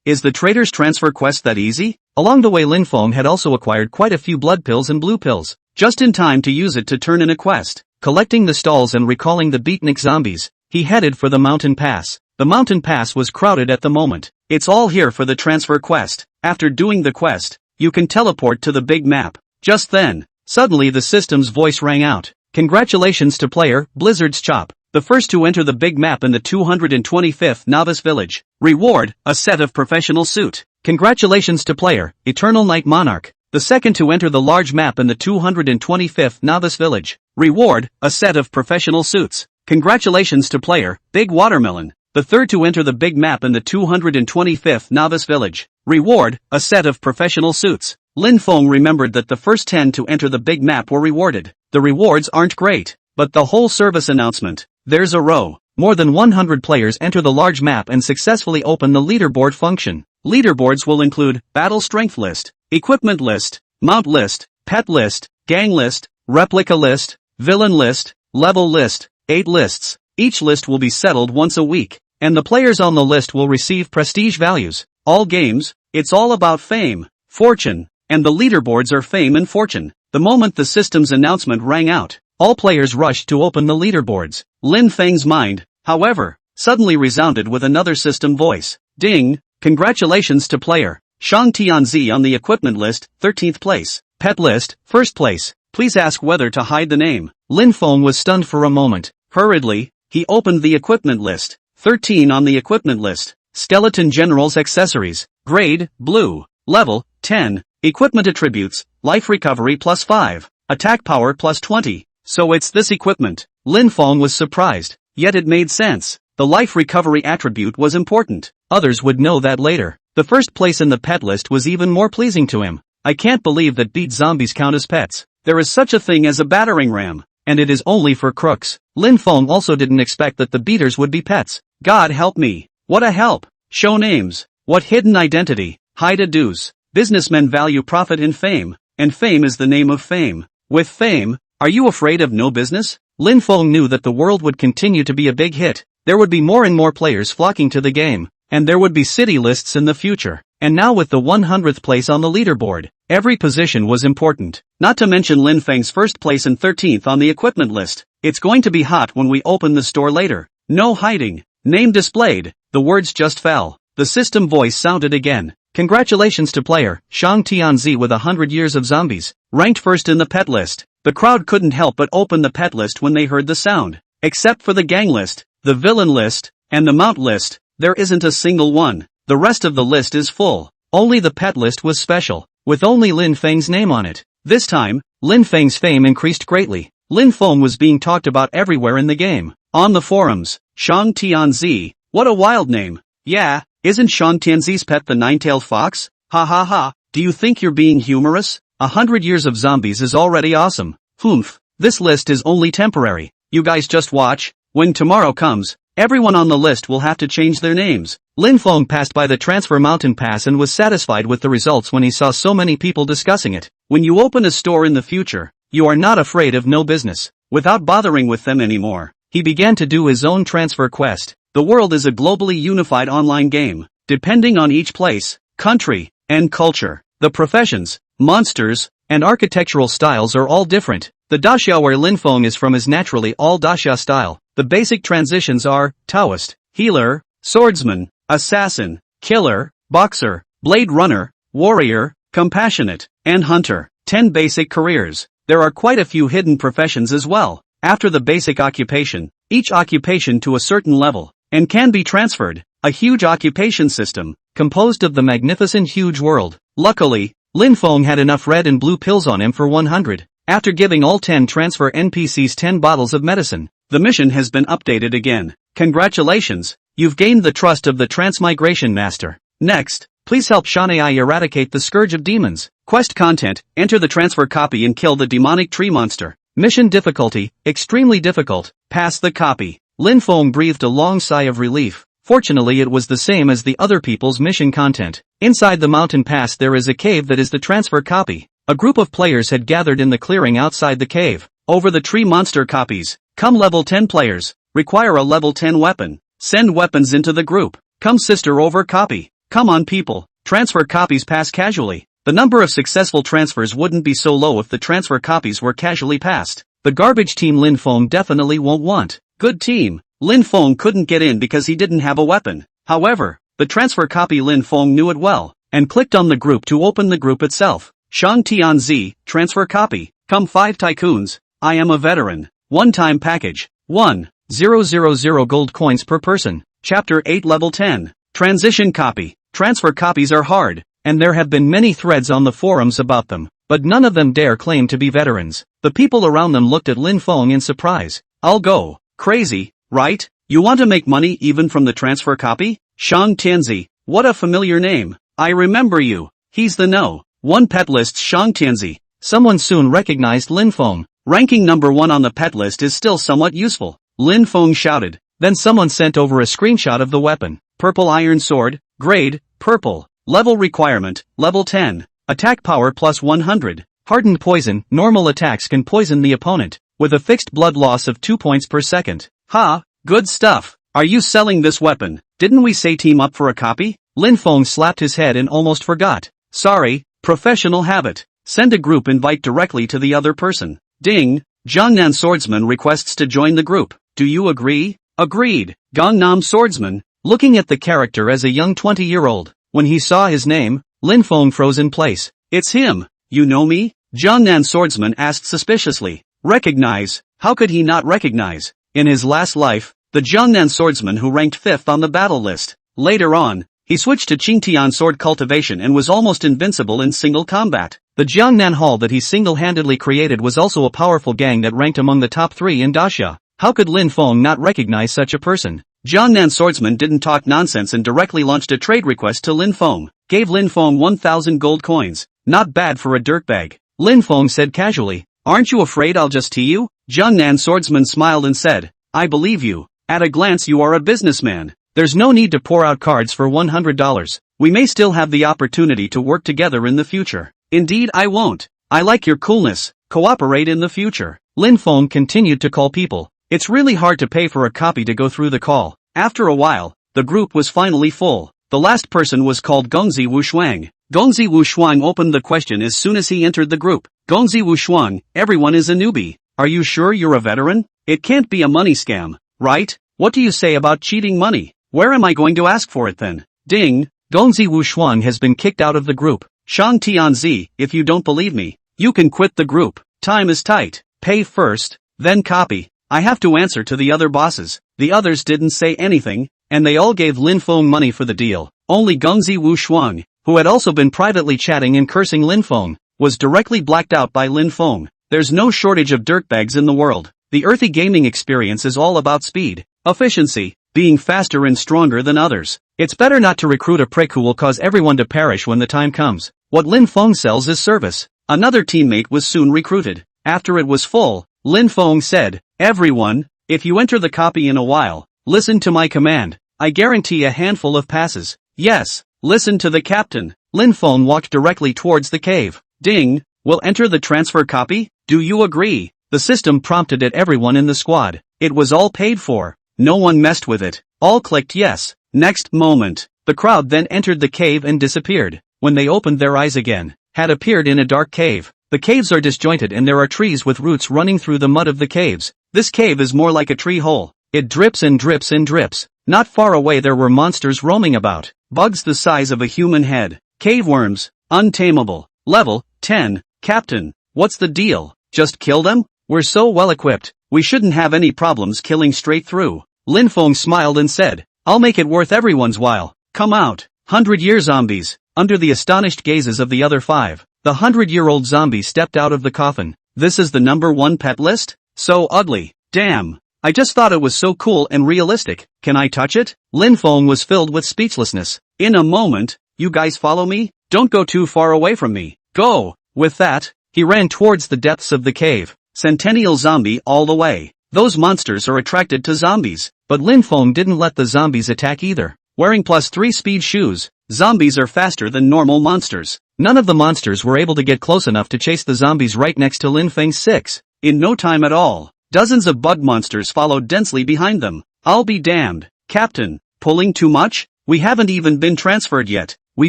Is the trader's transfer quest that easy? Along the way Lin Feng had also acquired quite a few blood pills and blue pills, just in time to use it to turn in a quest. Collecting the stalls and recalling the beatnik zombies, he headed for the Mountain Pass. The Mountain Pass was crowded at the moment. It's all here for the transfer quest. After doing the quest, you can teleport to the big map. Just then, suddenly the system's voice rang out. Congratulations to player, Blizzard's Chop. The first to enter the big map in the 225th Novice Village. Reward, a set of professional suit. Congratulations to player, Eternal Night Monarch. The second to enter the large map in the 225th Novice Village. Reward, a set of professional suits. Congratulations to player, Big Watermelon. The third to enter the big map in the 225th Novice Village. Reward, a set of professional suits. Lin Feng remembered that the first 10 to enter the big map were rewarded. The rewards aren't great, but the whole service announcement. There's a row. More than 100 players enter the large map and successfully open the leaderboard function. Leaderboards will include battle strength list, equipment list, mount list, pet list, gang list, replica list, villain list, level list, 8 lists. Each list will be settled once a week, and the players on the list will receive prestige values. All games, it's all about fame, fortune, and the leaderboards are fame and fortune. The moment the system's announcement rang out, all players rushed to open the leaderboards. Lin Feng's mind, however, suddenly resounded with another system voice. Ding! Congratulations to player. Shang Tianzi on the equipment list, 13th place. Pet list, 1st place. Please ask whether to hide the name. Lin Feng was stunned for a moment. Hurriedly, he opened the equipment list. 13 on the equipment list. Skeleton General's accessories. Grade, blue. Level, 10. Equipment attributes, life recovery plus 5. Attack power plus 20. So it's this equipment. Lin Feng was surprised. Yet it made sense. The life recovery attribute was important. Others would know that later. The first place in the pet list was even more pleasing to him. I can't believe that beat zombies count as pets. There is such a thing as a battering ram. And it is only for crooks. Lin Feng also didn't expect that the beaters would be pets. God help me. What a help. Show names. What hidden identity. Hide a deuce. Businessmen value profit in fame. And fame is the name of fame. With fame, are you afraid of no business? Lin Feng knew that the world would continue to be a big hit. There would be more and more players flocking to the game. And there would be city lists in the future. And now with the 100th place on the leaderboard, every position was important. Not to mention Lin Feng's first place and 13th on the equipment list. It's going to be hot when we open the store later. No hiding. Name displayed. The words just fell. The system voice sounded again. Congratulations to player, Shang Tianzi with 100 years of zombies, ranked first in the pet list. The crowd couldn't help but open the pet list when they heard the sound. Except for the gang list, the villain list, and the mount list, there isn't a single one. The rest of the list is full. Only the pet list was special, with only Lin Feng's name on it. This time, Lin Feng's fame increased greatly. Lin Feng was being talked about everywhere in the game. On the forums, Shang Tianzi, what a wild name. Yeah, isn't Shang Tianzi's pet the nine-tailed fox? Ha ha ha, do you think you're being humorous? 100 years of zombies is already awesome. Humph, this list is only temporary. You guys just watch. When tomorrow comes, everyone on the list will have to change their names. Lin Feng passed by the transfer mountain pass and was satisfied with the results when he saw so many people discussing it. When you open a store in the future, you are not afraid of no business. Without bothering with them anymore, he began to do his own transfer quest. The world is a globally unified online game. Depending on each place, country, and culture, the professions, monsters, and architectural styles are all different. The daxia where Lin Feng is from is naturally all daxia style. The basic transitions are Taoist, healer, swordsman, assassin, killer, boxer, blade runner, warrior, compassionate, and hunter. 10 basic careers. There are quite a few hidden professions as well. After the basic occupation, each occupation to a certain level, and can be transferred. A huge occupation system, composed of the magnificent huge world. Luckily, Lin Feng had enough red and blue pills on him for 100. After giving all 10 transfer NPCs 10 bottles of medicine, the mission has been updated again. Congratulations, you've gained the trust of the Transmigration Master. Next, please help Shanai eradicate the Scourge of Demons. Quest content, enter the transfer copy and kill the demonic tree monster. Mission difficulty, extremely difficult, pass the copy. Lin Feng breathed a long sigh of relief. Fortunately it was the same as the other people's mission content. Inside the mountain pass there is a cave that is the transfer copy. A group of players had gathered in the clearing outside the cave. Over the tree monster copies. Come level 10 players. Require a level 10 weapon. Send weapons into the group. Come sister over copy. Come on people. Transfer copies pass casually. The number of successful transfers wouldn't be so low if the transfer copies were casually passed. The garbage team Lin Feng definitely won't want. Good team. Lin Feng couldn't get in because he didn't have a weapon. However, the transfer copy Lin Feng knew it well, and clicked on the group to open the group itself. Shang Tianzi, transfer copy. Come 5 tycoons. I am a veteran. One-time package. 1,000 gold coins per person. Chapter 8 Level 10. Transition copy. Transfer copies are hard, and there have been many threads on the forums about them, but none of them dare claim to be veterans. The people around them looked at Lin Feng in surprise. I'll go. Crazy, right? You want to make money even from the transfer copy? Shang Tianzi, what a familiar name. I remember you. He's the No. 1 pet list Shang Tianzi. Someone soon recognized Lin Feng. Ranking number 1 on the pet list is still somewhat useful. Lin Feng shouted. Then someone sent over a screenshot of the weapon. Purple iron sword, grade, purple. Level requirement, level 10. Attack power plus 100. Hardened poison, normal attacks can poison the opponent, with a fixed blood loss of 2 points per second. Ha, good stuff. Are you selling this weapon? Didn't we say team up for a copy? Lin Feng slapped his head and almost forgot. Sorry, professional habit. Send a group invite directly to the other person. Ding, Jiangnan Swordsman requests to join the group. Do you agree? Agreed. Gangnam Swordsman, looking at the character as a young 20-year-old. When he saw his name, Lin Feng froze in place. It's him. You know me? Jiangnan swordsman asked suspiciously. Recognize? How could he not recognize? In his last life, the Jiangnan swordsman who ranked 5th on the battle list. Later on, he switched to Qingtian sword cultivation and was almost invincible in single combat. The Jiangnan Hall that he single-handedly created was also a powerful gang that ranked among the top 3 in Daxia. How could Lin Feng not recognize such a person? Jiangnan swordsman didn't talk nonsense and directly launched a trade request to Lin Feng. Gave Lin Feng 1,000 gold coins. Not bad for a dirtbag. Lin Feng said casually. Aren't you afraid I'll just tea you? Jiangnan swordsman smiled and said, I believe you. At a glance you are a businessman. There's no need to pour out cards for $100. We may still have the opportunity to work together in the future. Indeed I won't. I like your coolness. Cooperate in the future. Lin Feng continued to call people. It's really hard to pay for a copy to go through the call. After a while, the group was finally full. The last person was called Gongzi Wushuang. Gongzi Wushuang opened the question as soon as he entered the group. Gongzi Wushuang, everyone is a newbie. Are you sure you're a veteran? It can't be a money scam, right? What do you say about cheating money? Where am I going to ask for it then? Ding! Gongzi Wushuang has been kicked out of the group. Shang Tianzi, if you don't believe me, you can quit the group. Time is tight. Pay first, then copy. I have to answer to the other bosses. The others didn't say anything, and they all gave Lin Feng money for the deal. Only Gongzi Wushuang, who had also been privately chatting and cursing Lin Feng, was directly blacked out by Lin Feng. There's no shortage of dirtbags in the world. The earthy gaming experience is all about speed, efficiency, being faster and stronger than others. It's better not to recruit a prick who will cause everyone to perish when the time comes. What Lin Feng sells is service. Another teammate was soon recruited. After it was full, Lin Feng said, Everyone, if you enter the copy in a while, listen to my command. I guarantee a handful of passes. Yes, listen to the captain. Lin Feng walked directly towards the cave. Ding, will enter the transfer copy? Do you agree? The system prompted at everyone in the squad. It was all paid for. No one messed with it. All clicked yes. Next moment, the crowd then entered the cave and disappeared. When they opened their eyes again, had appeared in a dark cave. The caves are disjointed and there are trees with roots running through the mud of the caves. This cave is more like a tree hole. It drips and drips and drips. Not far away there were monsters roaming about. Bugs the size of a human head. Cave worms. Untamable. Level 10. Captain, what's the deal? Just kill them? We're so well equipped. We shouldn't have any problems killing straight through. Lin Feng smiled and said, I'll make it worth everyone's while. Come out. 100-year zombies. Under the astonished gazes of the other 5, the 100-year-old zombie stepped out of the coffin. This is the number 1 pet list? So ugly. Damn. I just thought it was so cool and realistic. Can I touch it? Lin Feng was filled with speechlessness. In a moment, you guys follow me? Don't go too far away from me. Go. With that, he ran towards the depths of the cave. Centennial zombie all the way. Those monsters are attracted to zombies. But Lin Feng didn't let the zombies attack either. Wearing +3 speed shoes, zombies are faster than normal monsters. None of the monsters were able to get close enough to chase the zombies right next to Lin Feng's 6. In no time at all, dozens of bug monsters followed densely behind them. I'll be damned. Captain, pulling too much? We haven't even been transferred yet. We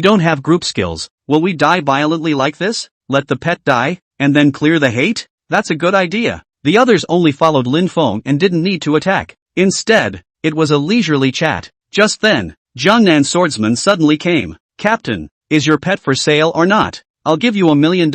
don't have group skills. Will we die violently like this? Let the pet die, and then clear the hate? That's a good idea. The others only followed Lin Feng and didn't need to attack. Instead, it was a leisurely chat. Just then, Jiangnan swordsman suddenly came. Captain, is your pet for sale or not? I'll give you $1 million.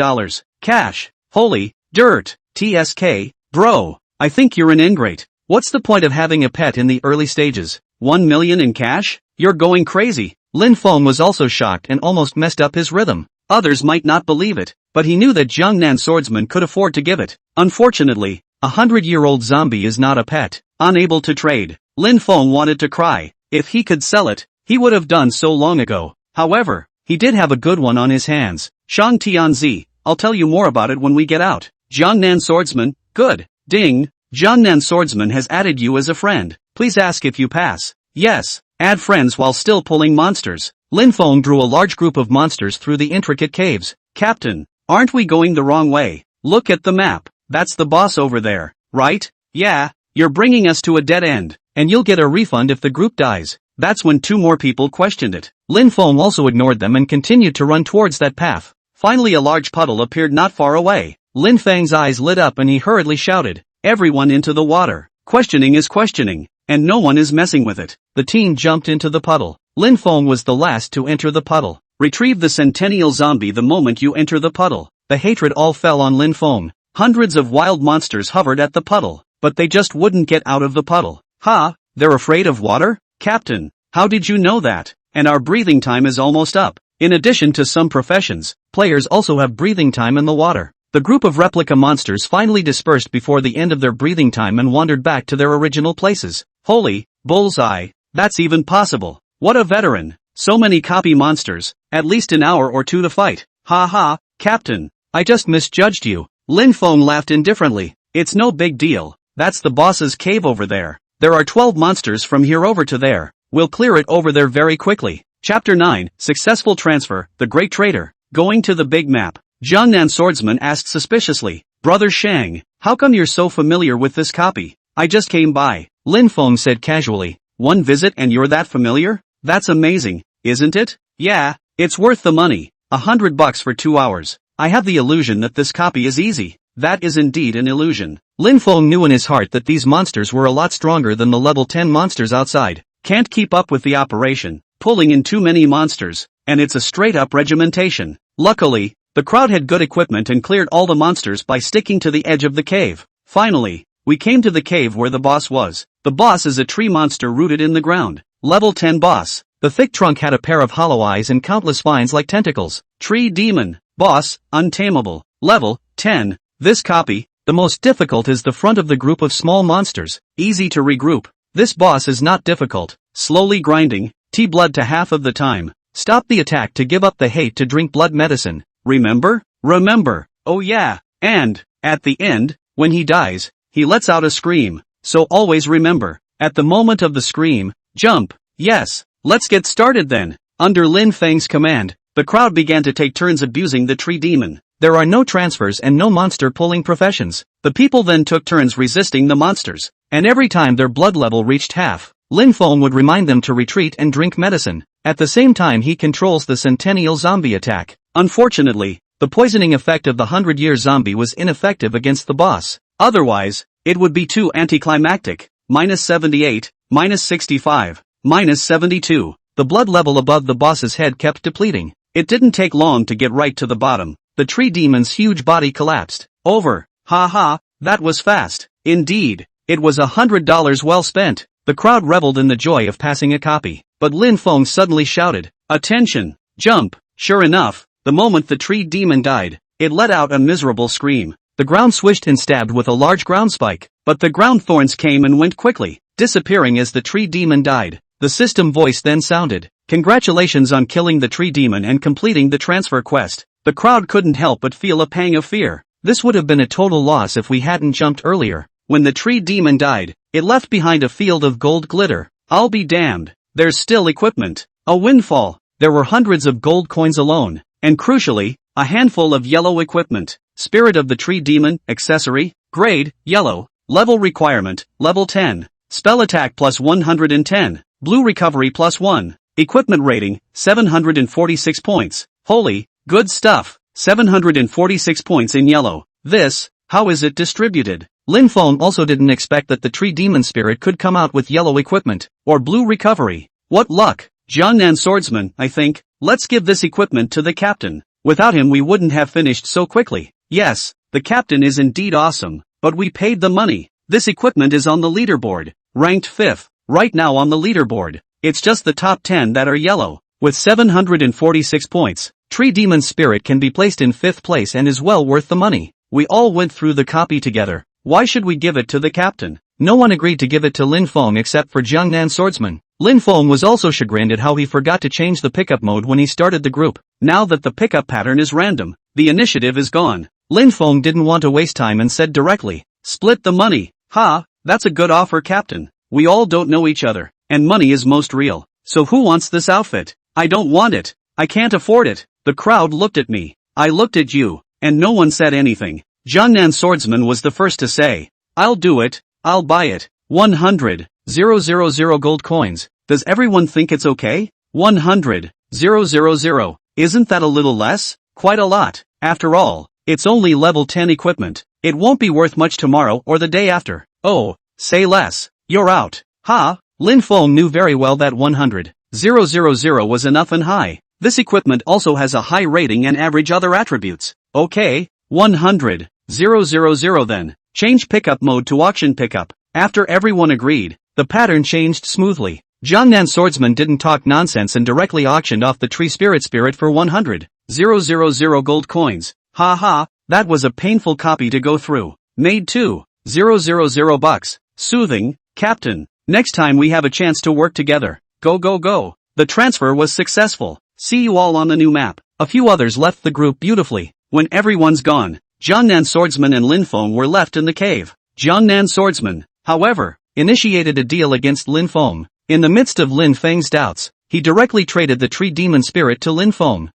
Cash. Holy dirt. TSK. Bro, I think you're an ingrate. What's the point of having a pet in the early stages? 1 million in cash? You're going crazy. Lin Feng was also shocked and almost messed up his rhythm. Others might not believe it, but he knew that Jiangnan swordsman could afford to give it. Unfortunately, a 100-year-old zombie is not a pet. Unable to trade, Lin Feng wanted to cry. If he could sell it, he would have done so long ago. However, he did have a good one on his hands. Shang Tianzi, I'll tell you more about it when we get out. Jiangnan swordsman, good. Ding, Jiangnan swordsman has added you as a friend. Please ask if you pass. Yes, add friends while still pulling monsters. Lin Feng drew a large group of monsters through the intricate caves. Captain, aren't we going the wrong way? Look at the map. That's the boss over there, right? Yeah, you're bringing us to a dead end, and you'll get a refund if the group dies. That's when 2 more people questioned it. Lin Feng also ignored them and continued to run towards that path. Finally a large puddle appeared not far away. Lin Feng's eyes lit up and he hurriedly shouted, everyone into the water. Questioning is questioning, and no one is messing with it. The team jumped into the puddle. Lin Feng was the last to enter the puddle. Retrieve the Centennial Zombie the moment you enter the puddle. The hatred all fell on Lin Feng. Hundreds of wild monsters hovered at the puddle, but they just wouldn't get out of the puddle. Ha! They're afraid of water? Captain, how did you know that? And our breathing time is almost up. In addition to some professions, players also have breathing time in the water. The group of replica monsters finally dispersed before the end of their breathing time and wandered back to their original places. Holy bullseye! That's even possible. What a veteran! So many copy monsters, at least an hour or two to fight. Ha ha, Captain, I just misjudged you. Lin Feng laughed indifferently. It's no big deal. That's the boss's cave over there. There are 12 monsters from here over to there. We'll clear it over there very quickly. Chapter 9, Successful Transfer, The Great Trader. Going to the big map. Jiangnan Swordsman asked suspiciously, Brother Shang, how come you're so familiar with this copy? I just came by. Lin Feng said casually. One visit and you're that familiar? That's amazing, isn't it? Yeah, it's worth the money. $100 for 2 hours. I have the illusion that this copy is easy. That is indeed an illusion. Lin Feng knew in his heart that these monsters were a lot stronger than the level 10 monsters outside. Can't keep up with the operation, pulling in too many monsters, and it's a straight-up regimentation. Luckily, the crowd had good equipment and cleared all the monsters by sticking to the edge of the cave. Finally, we came to the cave where the boss was. The boss is a tree monster rooted in the ground. Level 10 boss. The thick trunk had a pair of hollow eyes and countless vines like tentacles. Tree demon. Boss, untamable. Level 10. This copy, the most difficult is the front of the group of small monsters. Easy to regroup. This boss is not difficult. Slowly grinding. Blood to half of the time. Stop the attack to give up the hate to drink blood medicine. Remember? Remember. Oh yeah. And, at the end, when he dies, he lets out a scream. So always remember. At the moment of the scream, jump. Yes. Let's get started then. Under Lin Feng's command, the crowd began to take turns abusing the tree demon. There are no transfers and no monster pulling professions. The people then took turns resisting the monsters. And every time their blood level reached half, Lin Feng would remind them to retreat and drink medicine. At the same time he controls the Centennial Zombie attack. Unfortunately, the poisoning effect of the 100-year zombie was ineffective against the boss. Otherwise, it would be too anticlimactic. -78, -65, -72. The blood level above the boss's head kept depleting. It didn't take long to get right to the bottom. The tree demon's huge body collapsed. Over. Ha ha, that was fast. Indeed, it was $100 well spent. The crowd reveled in the joy of passing a copy. But Lin Feng suddenly shouted, Attention! Jump! Sure enough, the moment the tree demon died, it let out a miserable scream. The ground swished and stabbed with a large ground spike, but the ground thorns came and went quickly, disappearing as the tree demon died. The system voice then sounded, Congratulations on killing the tree demon and completing the transfer quest. The crowd couldn't help but feel a pang of fear. This would have been a total loss if we hadn't jumped earlier. When the tree demon died, it left behind a field of gold glitter. I'll be damned. There's still equipment. A windfall. There were hundreds of gold coins alone. And crucially, a handful of yellow equipment. Spirit of the Tree Demon, accessory, grade, yellow, level requirement, level 10. Spell attack plus 110. Blue recovery plus 1. Equipment rating, 746 points. Holy, good stuff. 746 points in yellow. This, how is it distributed? Lin Feng also didn't expect that the Tree Demon Spirit could come out with yellow equipment, or blue recovery. What luck. Jiangnan Swordsman, I think. Let's give this equipment to the captain. Without him we wouldn't have finished so quickly. Yes, the captain is indeed awesome, but we paid the money. This equipment is on the leaderboard, ranked 5th, right now on the leaderboard. It's just the top 10 that are yellow. With 746 points, Tree Demon Spirit can be placed in 5th place and is well worth the money. We all went through the copy together. Why should we give it to the captain? No one agreed to give it to Lin Feng except for Jiangnan Swordsman. Lin Feng was also chagrined at how he forgot to change the pickup mode when he started the group. Now that the pickup pattern is random, the initiative is gone. Lin Feng didn't want to waste time and said directly, Split the money. Ha, that's a good offer, captain. We all don't know each other, and money is most real. So who wants this outfit? I don't want it. I can't afford it. The crowd looked at me. I looked at you, and no one said anything. Jiangnan Swordsman was the first to say, I'll do it. I'll buy it. 100,000 gold coins. Does everyone think it's okay? 100,000. Isn't that a little less? Quite a lot. After all, it's only level 10 equipment. It won't be worth much tomorrow or the day after. Oh, say less. You're out. Ha! Lin Feng knew very well that 100,000 was enough and high. This equipment also has a high rating and average other attributes. Okay, 100,000 then. Change pickup mode to auction pickup. After everyone agreed, the pattern changed smoothly. Jiangnan swordsman didn't talk nonsense and directly auctioned off the tree spirit for 100,000 gold coins. Haha, that was a painful copy to go through. Made 2,000 bucks. Soothing, Captain. Next time we have a chance to work together. Go go go. The transfer was successful. See you all on the new map. A few others left the group beautifully. When everyone's gone, Jiangnan swordsman and Lin Feng were left in the cave. Jiangnan swordsman, however, initiated a deal against Lin Feng. In the midst of Lin Feng's doubts, he directly traded the tree demon spirit to Lin Feng.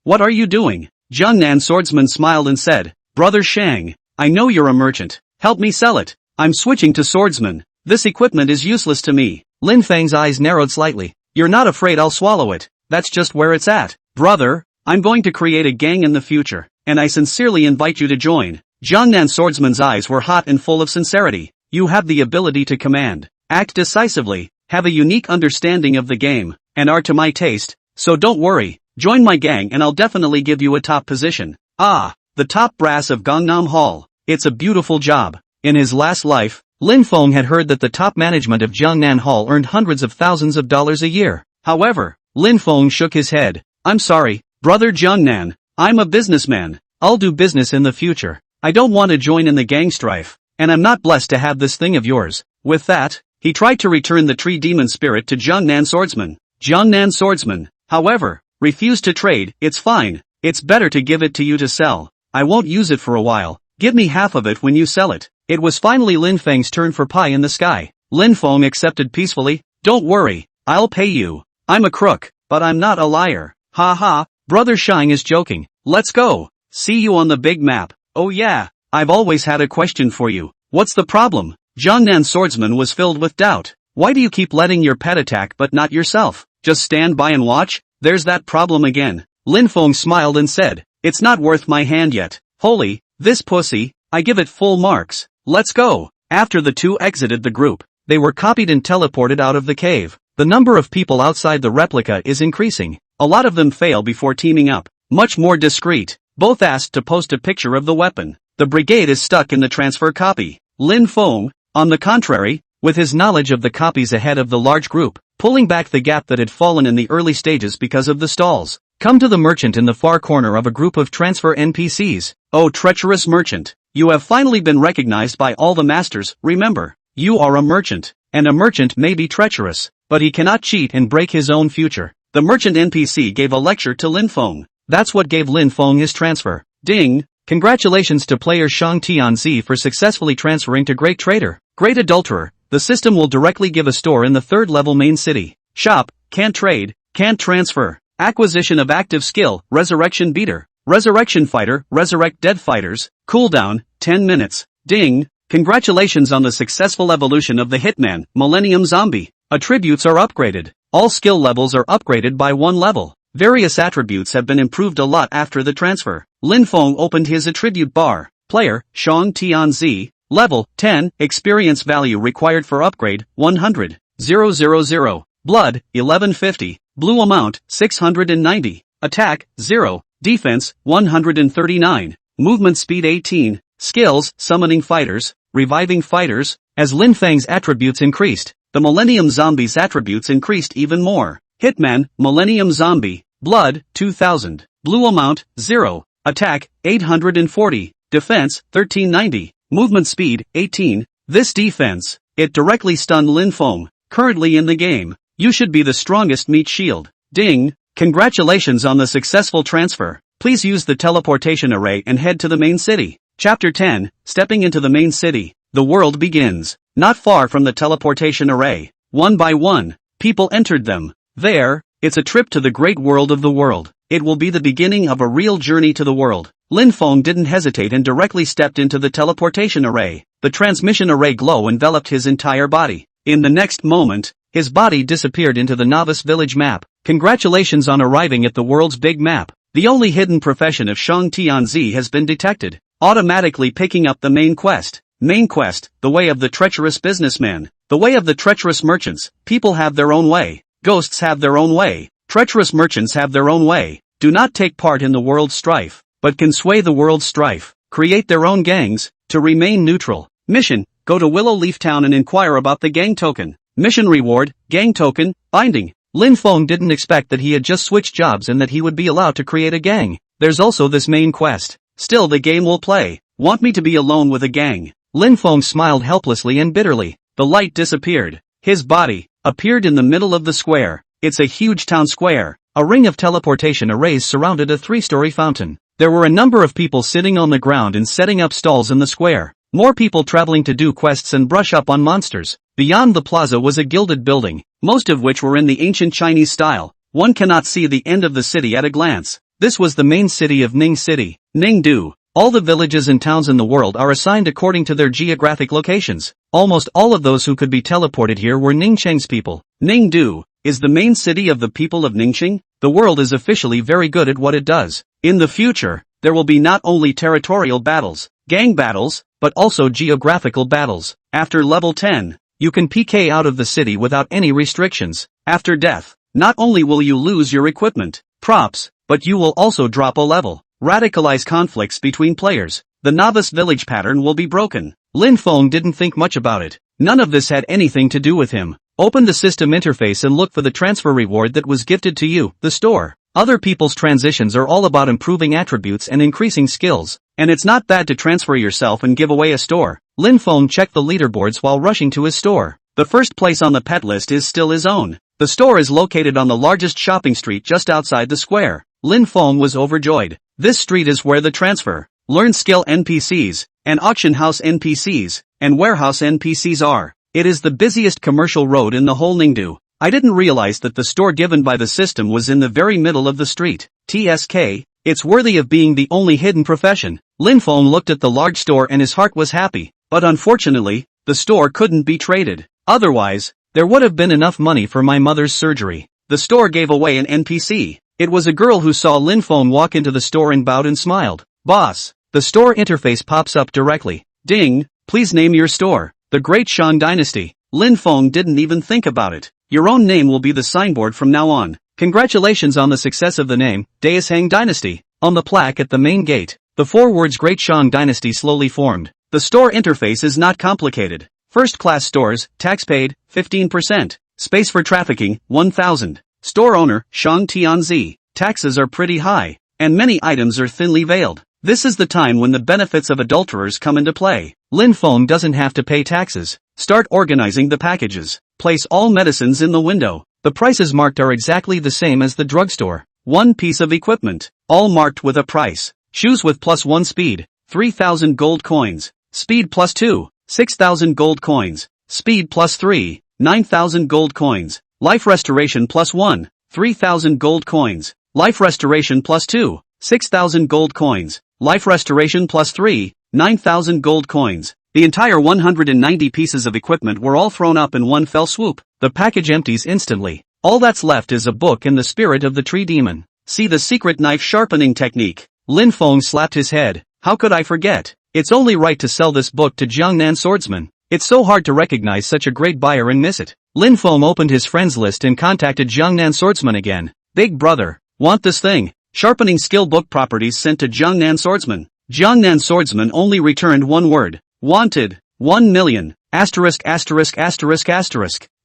What are you doing? Jiangnan swordsman smiled and said, Brother Shang, I know you're a merchant. Help me sell it. I'm switching to swordsman. This equipment is useless to me. Lin Feng's eyes narrowed slightly. You're not afraid I'll swallow it. That's just where it's at. Brother, I'm going to create a gang in the future, and I sincerely invite you to join. Jiangnan swordsman's eyes were hot and full of sincerity. You have the ability to command, act decisively, have a unique understanding of the game, and are to my taste, so don't worry. Join my gang and I'll definitely give you a top position. Ah, the top brass of Gangnam Hall. It's a beautiful job. In his last life, Lin Feng had heard that the top management of Jiangnan Hall earned hundreds of thousands of dollars a year. However, Lin Feng shook his head. I'm sorry, Brother Jiangnan, I'm a businessman. I'll do business in the future. I don't want to join in the gang strife, and I'm not blessed to have this thing of yours. With that, he tried to return the tree demon spirit to Jiangnan swordsman. Jiangnan swordsman, however, refused to trade. It's fine. It's better to give it to you to sell. I won't use it for a while. Give me half of it when you sell it. It was finally Lin Feng's turn for pie in the sky. Lin Feng accepted peacefully. Don't worry, I'll pay you. I'm a crook, but I'm not a liar. Ha ha, Brother Shang is joking. Let's go. See you on the big map. Oh yeah, I've always had a question for you. What's the problem? Jiangnan swordsman was filled with doubt. Why do you keep letting your pet attack but not yourself? Just stand by and watch? There's that problem again. Lin Feng smiled and said, it's not worth my hand yet. Holy, this pussy, I give it full marks. Let's go. After the two exited the group, they were copied and teleported out of the cave. The number of people outside the replica is increasing. A lot of them fail before teaming up. Much more discreet. Both asked to post a picture of the weapon. The brigade is stuck in the transfer copy. Lin Feng, on the contrary, with his knowledge of the copies ahead of the large group, pulling back the gap that had fallen in the early stages because of the stalls. Come to the merchant in the far corner of a group of transfer NPCs. Oh treacherous merchant, you have finally been recognized by all the masters. Remember, you are a merchant, and a merchant may be treacherous, but he cannot cheat and break his own future. The merchant NPC gave a lecture to Lin Feng. That's what gave Lin Feng his transfer. Ding! Congratulations to player Shang Tianzi for successfully transferring to Great Trader. Great Adulterer. The system will directly give a store in the third level main city. Shop, can't trade, can't transfer. Acquisition of active skill, Resurrection Beater. Resurrection Fighter, resurrect dead fighters. Cooldown, 10 minutes. Ding! Congratulations on the successful evolution of the Hitman, Millennium Zombie. Attributes are upgraded. All skill levels are upgraded by 1 level. Various attributes have been improved a lot after the transfer. Lin Feng opened his attribute bar. Player, Shang Tianzi. Level, 10. Experience value required for upgrade, 100. 000. Blood, 1150. Blue amount, 690. Attack, 0. Defense, 139. Movement speed 18. Skills, summoning fighters, reviving fighters. As Lin Feng's attributes increased, the Millennium Zombie's attributes increased even more. Hitman, Millennium Zombie. Blood, 2000. Blue amount, 0. Attack, 840. Defense, 1390. Movement speed, 18. This defense, it directly stunned Lin Feng. Currently in the game, you should be the strongest meat shield. Ding! Congratulations on the successful transfer. Please use the teleportation array and head to the main city. Chapter 10, Stepping into the main city. The world begins. Not far from the teleportation array. One by one, people entered them. There, it's a trip to the great world of the world. It will be the beginning of a real journey to the world. Lin Feng didn't hesitate and directly stepped into the teleportation array. The transmission array glow enveloped his entire body. In the next moment, his body disappeared into the novice village map. Congratulations on arriving at the world's big map. The only hidden profession of Shang Tianzi has been detected. Automatically picking up the main quest. Main quest, the way of the treacherous businessman. The way of the treacherous merchants. People have their own way. Ghosts have their own way. Treacherous merchants have their own way, do not take part in the world's strife, but can sway the world's strife, create their own gangs, to remain neutral. Mission, go to Willow Leaf Town and inquire about the gang token. Mission reward, gang token, binding. Lin Feng didn't expect that he had just switched jobs and that he would be allowed to create a gang. There's also this main quest. Still the game will play. Want me to be alone with a gang? Lin Feng smiled helplessly and bitterly. The light disappeared. His body appeared in the middle of the square. It's a huge town square. A ring of teleportation arrays surrounded a 3-story fountain. There were a number of people sitting on the ground and setting up stalls in the square. More people traveling to do quests and brush up on monsters. Beyond the plaza was a gilded building, most of which were in the ancient Chinese style. One cannot see the end of the city at a glance. This was the main city of Ning City, Ningdu. All the villages and towns in the world are assigned according to their geographic locations. Almost all of those who could be teleported here were Ningcheng's people. Ningdu is the main city of the people of Ningcheng. The world is officially very good at what it does. In the future, there will be not only territorial battles, gang battles, but also geographical battles. After level 10, you can PK out of the city without any restrictions. After death, not only will you lose your equipment, props, but you will also drop a level. Radicalize conflicts between players. The novice village pattern will be broken. Lin Feng didn't think much about it. None of this had anything to do with him. Open the system interface and look for the transfer reward that was gifted to you, the store. Other people's transitions are all about improving attributes and increasing skills. And it's not bad to transfer yourself and give away a store. Lin Feng checked the leaderboards while rushing to his store. The first place on the pet list is still his own. The store is located on the largest shopping street just outside the square. Lin Feng was overjoyed. This street is where the transfer, learn skill NPCs, and auction house NPCs, and warehouse NPCs are. It is the busiest commercial road in the whole Ningdu. I didn't realize that the store given by the system was in the very middle of the street. TSK, it's worthy of being the only hidden profession. Lin Feng looked at the large store and his heart was happy. But unfortunately, the store couldn't be traded. Otherwise, there would have been enough money for my mother's surgery. The store gave away an NPC. It was a girl who saw Lin Feng walk into the store and bowed and smiled. Boss, the store interface pops up directly. Ding, please name your store. The Great Shang Dynasty. Lin Feng didn't even think about it. Your own name will be the signboard from now on. Congratulations on the success of the name, Daishang Dynasty. On the plaque at the main gate, the 4 words Great Shang Dynasty slowly formed. The store interface is not complicated. First-class stores, tax paid, 15%. Space for trafficking, 1,000. Store owner, Shang Tianzi. Taxes are pretty high, and many items are thinly veiled. This is the time when the benefits of adulterers come into play. Lin Feng doesn't have to pay taxes. Start organizing the packages. Place all medicines in the window. The prices marked are exactly the same as the drugstore. 1 piece of equipment, all marked with a price. Shoes with +1 speed, 3,000 gold coins. Speed +2, 6,000 gold coins. Speed +3, 9,000 gold coins. Life restoration +1, 3,000 gold coins. Life restoration +2, 6,000 gold coins. Life restoration +3, 9,000 gold coins. The entire 190 pieces of equipment were all thrown up in one fell swoop. The package empties instantly. All that's left is a book and the spirit of the tree demon. See the secret knife sharpening technique. Lin Feng slapped his head. How could I forget? It's only right to sell this book to Jiangnan Swordsman. It's so hard to recognize such a great buyer and miss it. Lin Feng opened his friends list and contacted Jiangnan Swordsman again. Big brother, want this thing? Sharpening skill book properties sent to Jiangnan Swordsman. Jiangnan Swordsman only returned one word. Wanted. 1 million. Asterisk.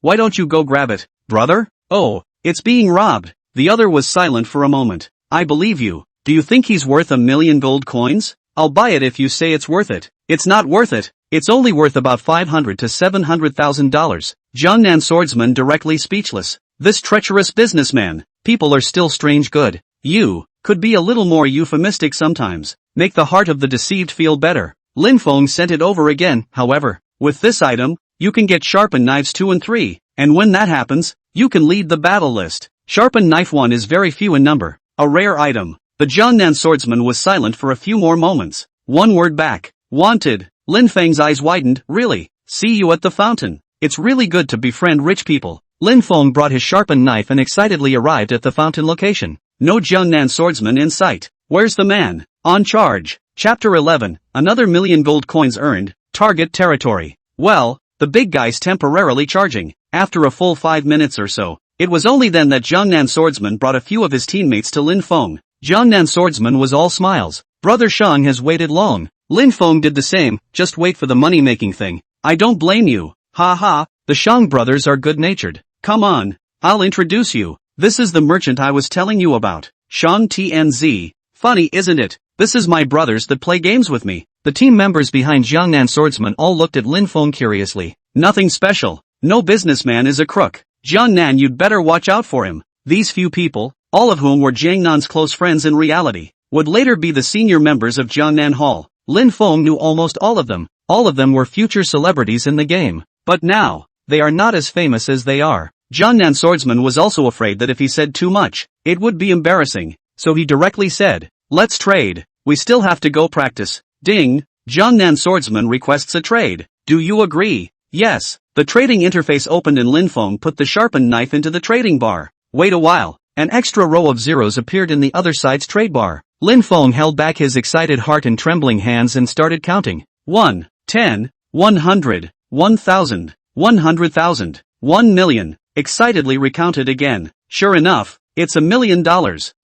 Why don't you go grab it, brother? Oh, it's being robbed. The other was silent for a moment. I believe you. Do you think he's worth 1 million gold coins? I'll buy it if you say it's worth it. It's not worth it. It's only worth about $500,000 to $700,000. Jiangnan Swordsman directly speechless. This treacherous businessman. People are still strange good. You could be a little more euphemistic sometimes. Make the heart of the deceived feel better. Lin Feng sent it over again, however. With this item, you can get sharpened knives 2 and 3. And when that happens, you can lead the battle list. Sharpened knife 1 is very few in number. A rare item. The Jiangnan Swordsman was silent for a few more moments. One word back. Wanted. Lin Feng's eyes widened. Really? See you at the fountain. It's really good to befriend rich people. Lin Feng brought his sharpened knife and excitedly arrived at the fountain location. No Jiangnan Swordsman in sight. Where's the man? On charge. Chapter 11. Another 1,000,000 gold coins earned. Target territory. Well, the big guy's temporarily charging. After a full 5 minutes or so, It was only then that Jiangnan Swordsman brought a few of his teammates to Lin Feng. Jiangnan Swordsman was all smiles. Brother Shang has waited long. Lin Feng did the same, just wait for the money-making thing. I don't blame you. Ha ha, the Shang brothers are good-natured. Come on, I'll introduce you. This is the merchant I was telling you about. Shang TNZ. Funny, isn't it? This is my brothers that play games with me. The team members behind Jiangnan Swordsman all looked at Lin Feng curiously. Nothing special. No businessman is a crook. Jiangnan, you'd better watch out for him. These few people, all of whom were Jiangnan's close friends in reality, would later be the senior members of Jiangnan Hall. Lin Feng knew almost all of them. All of them were future celebrities in the game. But now, they are not as famous as they are. Jiangnan Swordsman was also afraid that if he said too much, it would be embarrassing. So he directly said, let's trade. We still have to go practice. Ding. Jiangnan Swordsman requests a trade. Do you agree? Yes. The trading interface opened and Lin Feng put the sharpened knife into the trading bar. Wait a while. An extra row of zeros appeared in the other side's trade bar. Lin Feng held back his excited heart and trembling hands and started counting. 1, 10, 100, 1,000, 100,000, 1 million. Excitedly recounted again. Sure enough, it's $1 million.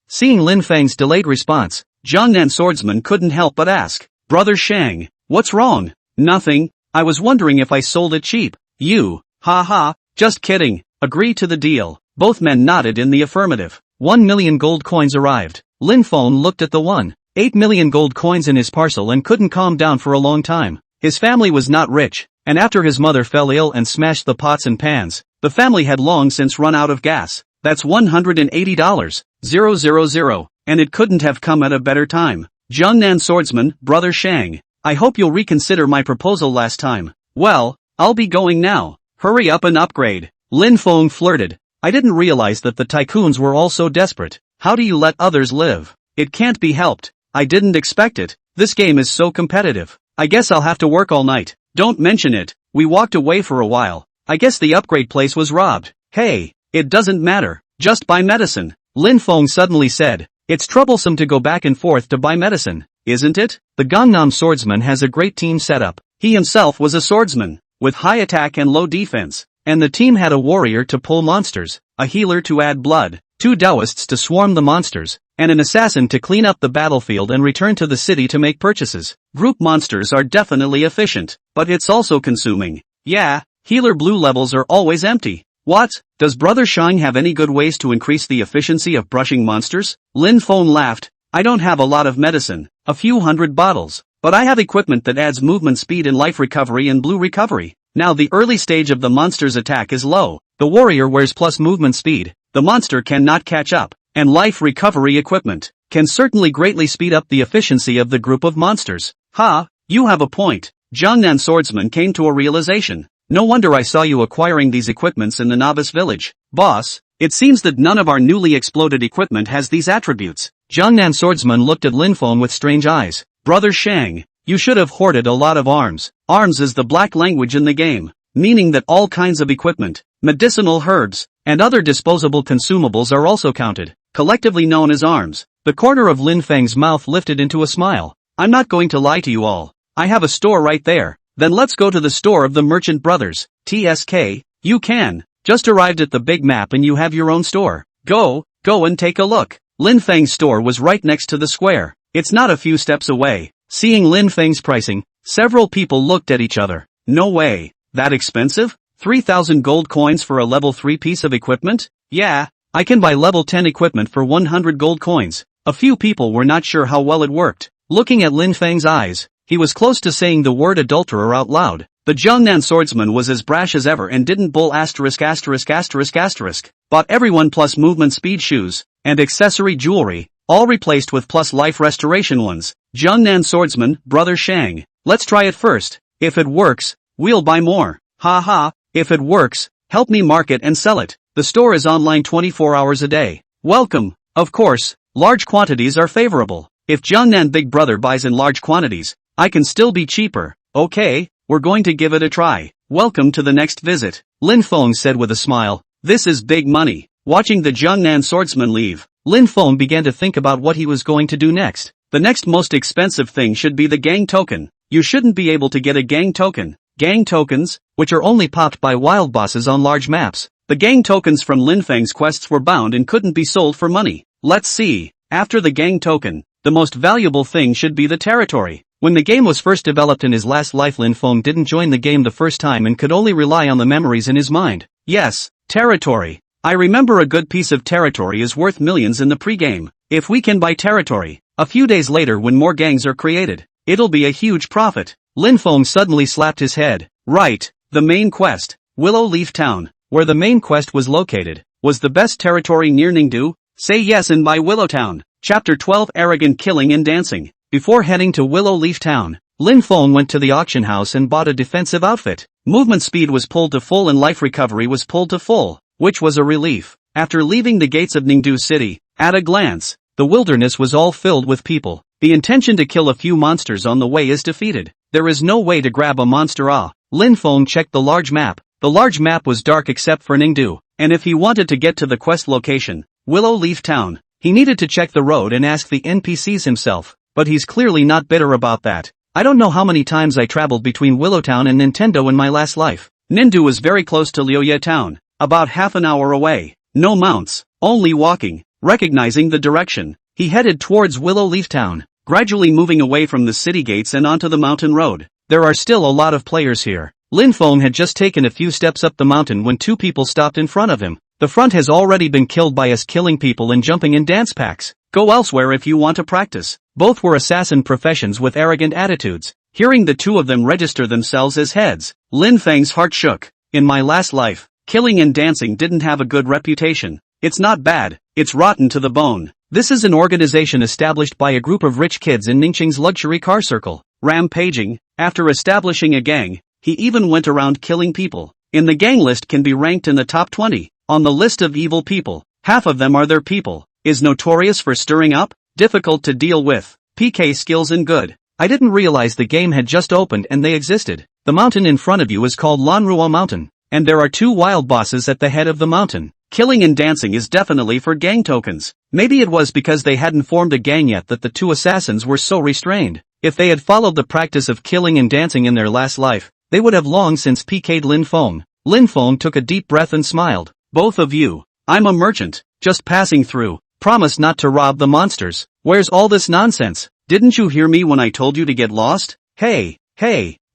Seeing Lin Feng's delayed response, Jiangnan Swordsman couldn't help but ask, Brother Shang, what's wrong? Nothing. I was wondering if I sold it cheap. You, ha, just kidding. Agree to the deal. Both men nodded in the affirmative. 1 million gold coins arrived. Lin Feng looked at the 1.8 million gold coins in his parcel and couldn't calm down for a long time. His family was not rich, and after his mother fell ill and smashed the pots and pans, the family had long since run out of gas. That's $180, 000, and it couldn't have come at a better time. Jiangnan Swordsman, Brother Shang, I hope you'll reconsider my proposal last time. Well, I'll be going now. Hurry up and upgrade. Lin Feng flirted. I didn't realize that the tycoons were all so desperate. How do you let others live? It can't be helped. I didn't expect it. This game is so competitive. I guess I'll have to work all night. Don't mention it. We walked away for a while. I guess the upgrade place was robbed. Hey, it doesn't matter. Just buy medicine. Lin Feng suddenly said. It's troublesome to go back and forth to buy medicine, isn't it? The Gangnam Swordsman has a great team setup. He himself was a swordsman, with high attack and low defense. And the team had a warrior to pull monsters, a healer to add blood, 2 Taoists to swarm the monsters, and an assassin to clean up the battlefield and return to the city to make purchases. Group monsters are definitely efficient, but it's also consuming. Yeah, healer blue levels are always empty. What? Does Brother Shang have any good ways to increase the efficiency of brushing monsters? Lin Feng laughed. I don't have a lot of medicine, a few hundred bottles, but I have equipment that adds movement speed and life recovery and blue recovery. Now the early stage of the monster's attack is low. The warrior wears plus movement speed. The monster cannot catch up, and life recovery equipment can certainly greatly speed up the efficiency of the group of monsters. Ha, you have a point. Jiangnan Swordsman came to a realization. No wonder I saw you acquiring these equipments in the novice village. Boss, it seems that none of our newly exploded equipment has these attributes. Jiangnan Swordsman looked at Lin Feng with strange eyes. Brother Shang, you should have hoarded a lot of arms. Arms is the black language in the game, meaning that all kinds of equipment, medicinal herbs, and other disposable consumables are also counted, collectively known as arms. The corner of Lin Feng's mouth lifted into a smile. I'm not going to lie to you all. I have a store right there. Then let's go to the store of the Merchant Brothers. TSK, you can. Just arrived at the big map and you have your own store. Go and take a look. Lin Feng's store was right next to the square. It's not a few steps away. Seeing Lin Feng's pricing, several people looked at each other. No way. That expensive? 3,000 gold coins for a level 3 piece of equipment? Yeah, I can buy level 10 equipment for 100 gold coins. A few people were not sure how well it worked. Looking at Lin Feng's eyes, he was close to saying the word adulterer out loud. The Jiangnan Swordsman was as brash as ever and didn't bull *******. Bought everyone plus movement speed shoes, and accessory jewelry, all replaced with plus life restoration ones. Jiangnan Swordsman, Brother Shang, let's try it first. If it works, we'll buy more. Ha, if it works, help me market and sell it. The store is online 24 hours a day. Welcome. Of course, large quantities are favorable. If Jiangnan Big Brother buys in large quantities, I can still be cheaper. Okay, we're going to give it a try. Welcome to the next visit, Lin Feng said with a smile. This is big money. Watching the Jiangnan Swordsman leave, Lin Feng began to think about what he was going to do next. The next most expensive thing should be the gang token. You shouldn't be able to get a gang token. Gang tokens, which are only popped by wild bosses on large maps, The gang tokens from Lin Feng's quests were bound and couldn't be sold for money. Let's see. After the gang token, the most valuable thing should be the territory. When the game was first developed in his last life, Lin Feng didn't join the game the first time and could only rely on the memories in his mind. Yes, territory. I remember a good piece of territory is worth millions in the pre-game. If we can buy territory, a few days later when more gangs are created, it'll be a huge profit. Lin Feng suddenly slapped his head. Right, the main quest, Willow Leaf Town, where the main quest was located, was the best territory near Ningdu. Say yes and buy Willow Town. Chapter 12 Arrogant Killing and Dancing. Before heading to Willow Leaf Town, Lin Feng went to the auction house and bought a defensive outfit. Movement speed was pulled to full and life recovery was pulled to full, which was a relief. After leaving the gates of Ningdu City, at a glance, the wilderness was all filled with people. The intention to kill a few monsters on the way is defeated. There is no way to grab a monster. Lin Feng checked the large map. The large map was dark except for Ningdu, and if he wanted to get to the quest location, Willow Leaf Town, he needed to check the road and ask the NPCs himself. But he's clearly not bitter about that. I don't know how many times I traveled between Willowtown and Nintendo in my last life. Ningdu was very close to Liuye Town, about half an hour away. No mounts, only walking. Recognizing the direction, he headed towards Willow Leaf Town, gradually moving away from the city gates and onto the mountain road. There are still a lot of players here. Lin Feng had just taken a few steps up the mountain when two people stopped in front of him. The front has already been killed by us killing people and jumping in dance packs. Go elsewhere if you want to practice. Both were assassin professions with arrogant attitudes. Hearing the two of them register themselves as heads, Lin Feng's heart shook. In my last life, killing and dancing didn't have a good reputation. It's not bad, it's rotten to the bone. This is an organization established by a group of rich kids in Ningqing's luxury car circle. Rampaging. After establishing a gang, he even went around killing people. In the gang list can be ranked in the top 20. On the list of evil people, half of them are their people. Is notorious for stirring up, difficult to deal with, PK skills and good. I didn't realize the game had just opened and they existed. The mountain in front of you is called Lanruo Mountain, and there are two wild bosses at the head of the mountain. Killing and dancing is definitely for gang tokens. Maybe it was because they hadn't formed a gang yet that the two assassins were so restrained. If they had followed the practice of killing and dancing in their last life, they would have long since PK'd Lin Feng. Lin Feng took a deep breath and smiled. Both of you. I'm a merchant, just passing through. Promise not to rob the monsters. Where's all this nonsense? Didn't you hear me when I told you to get lost? Hey,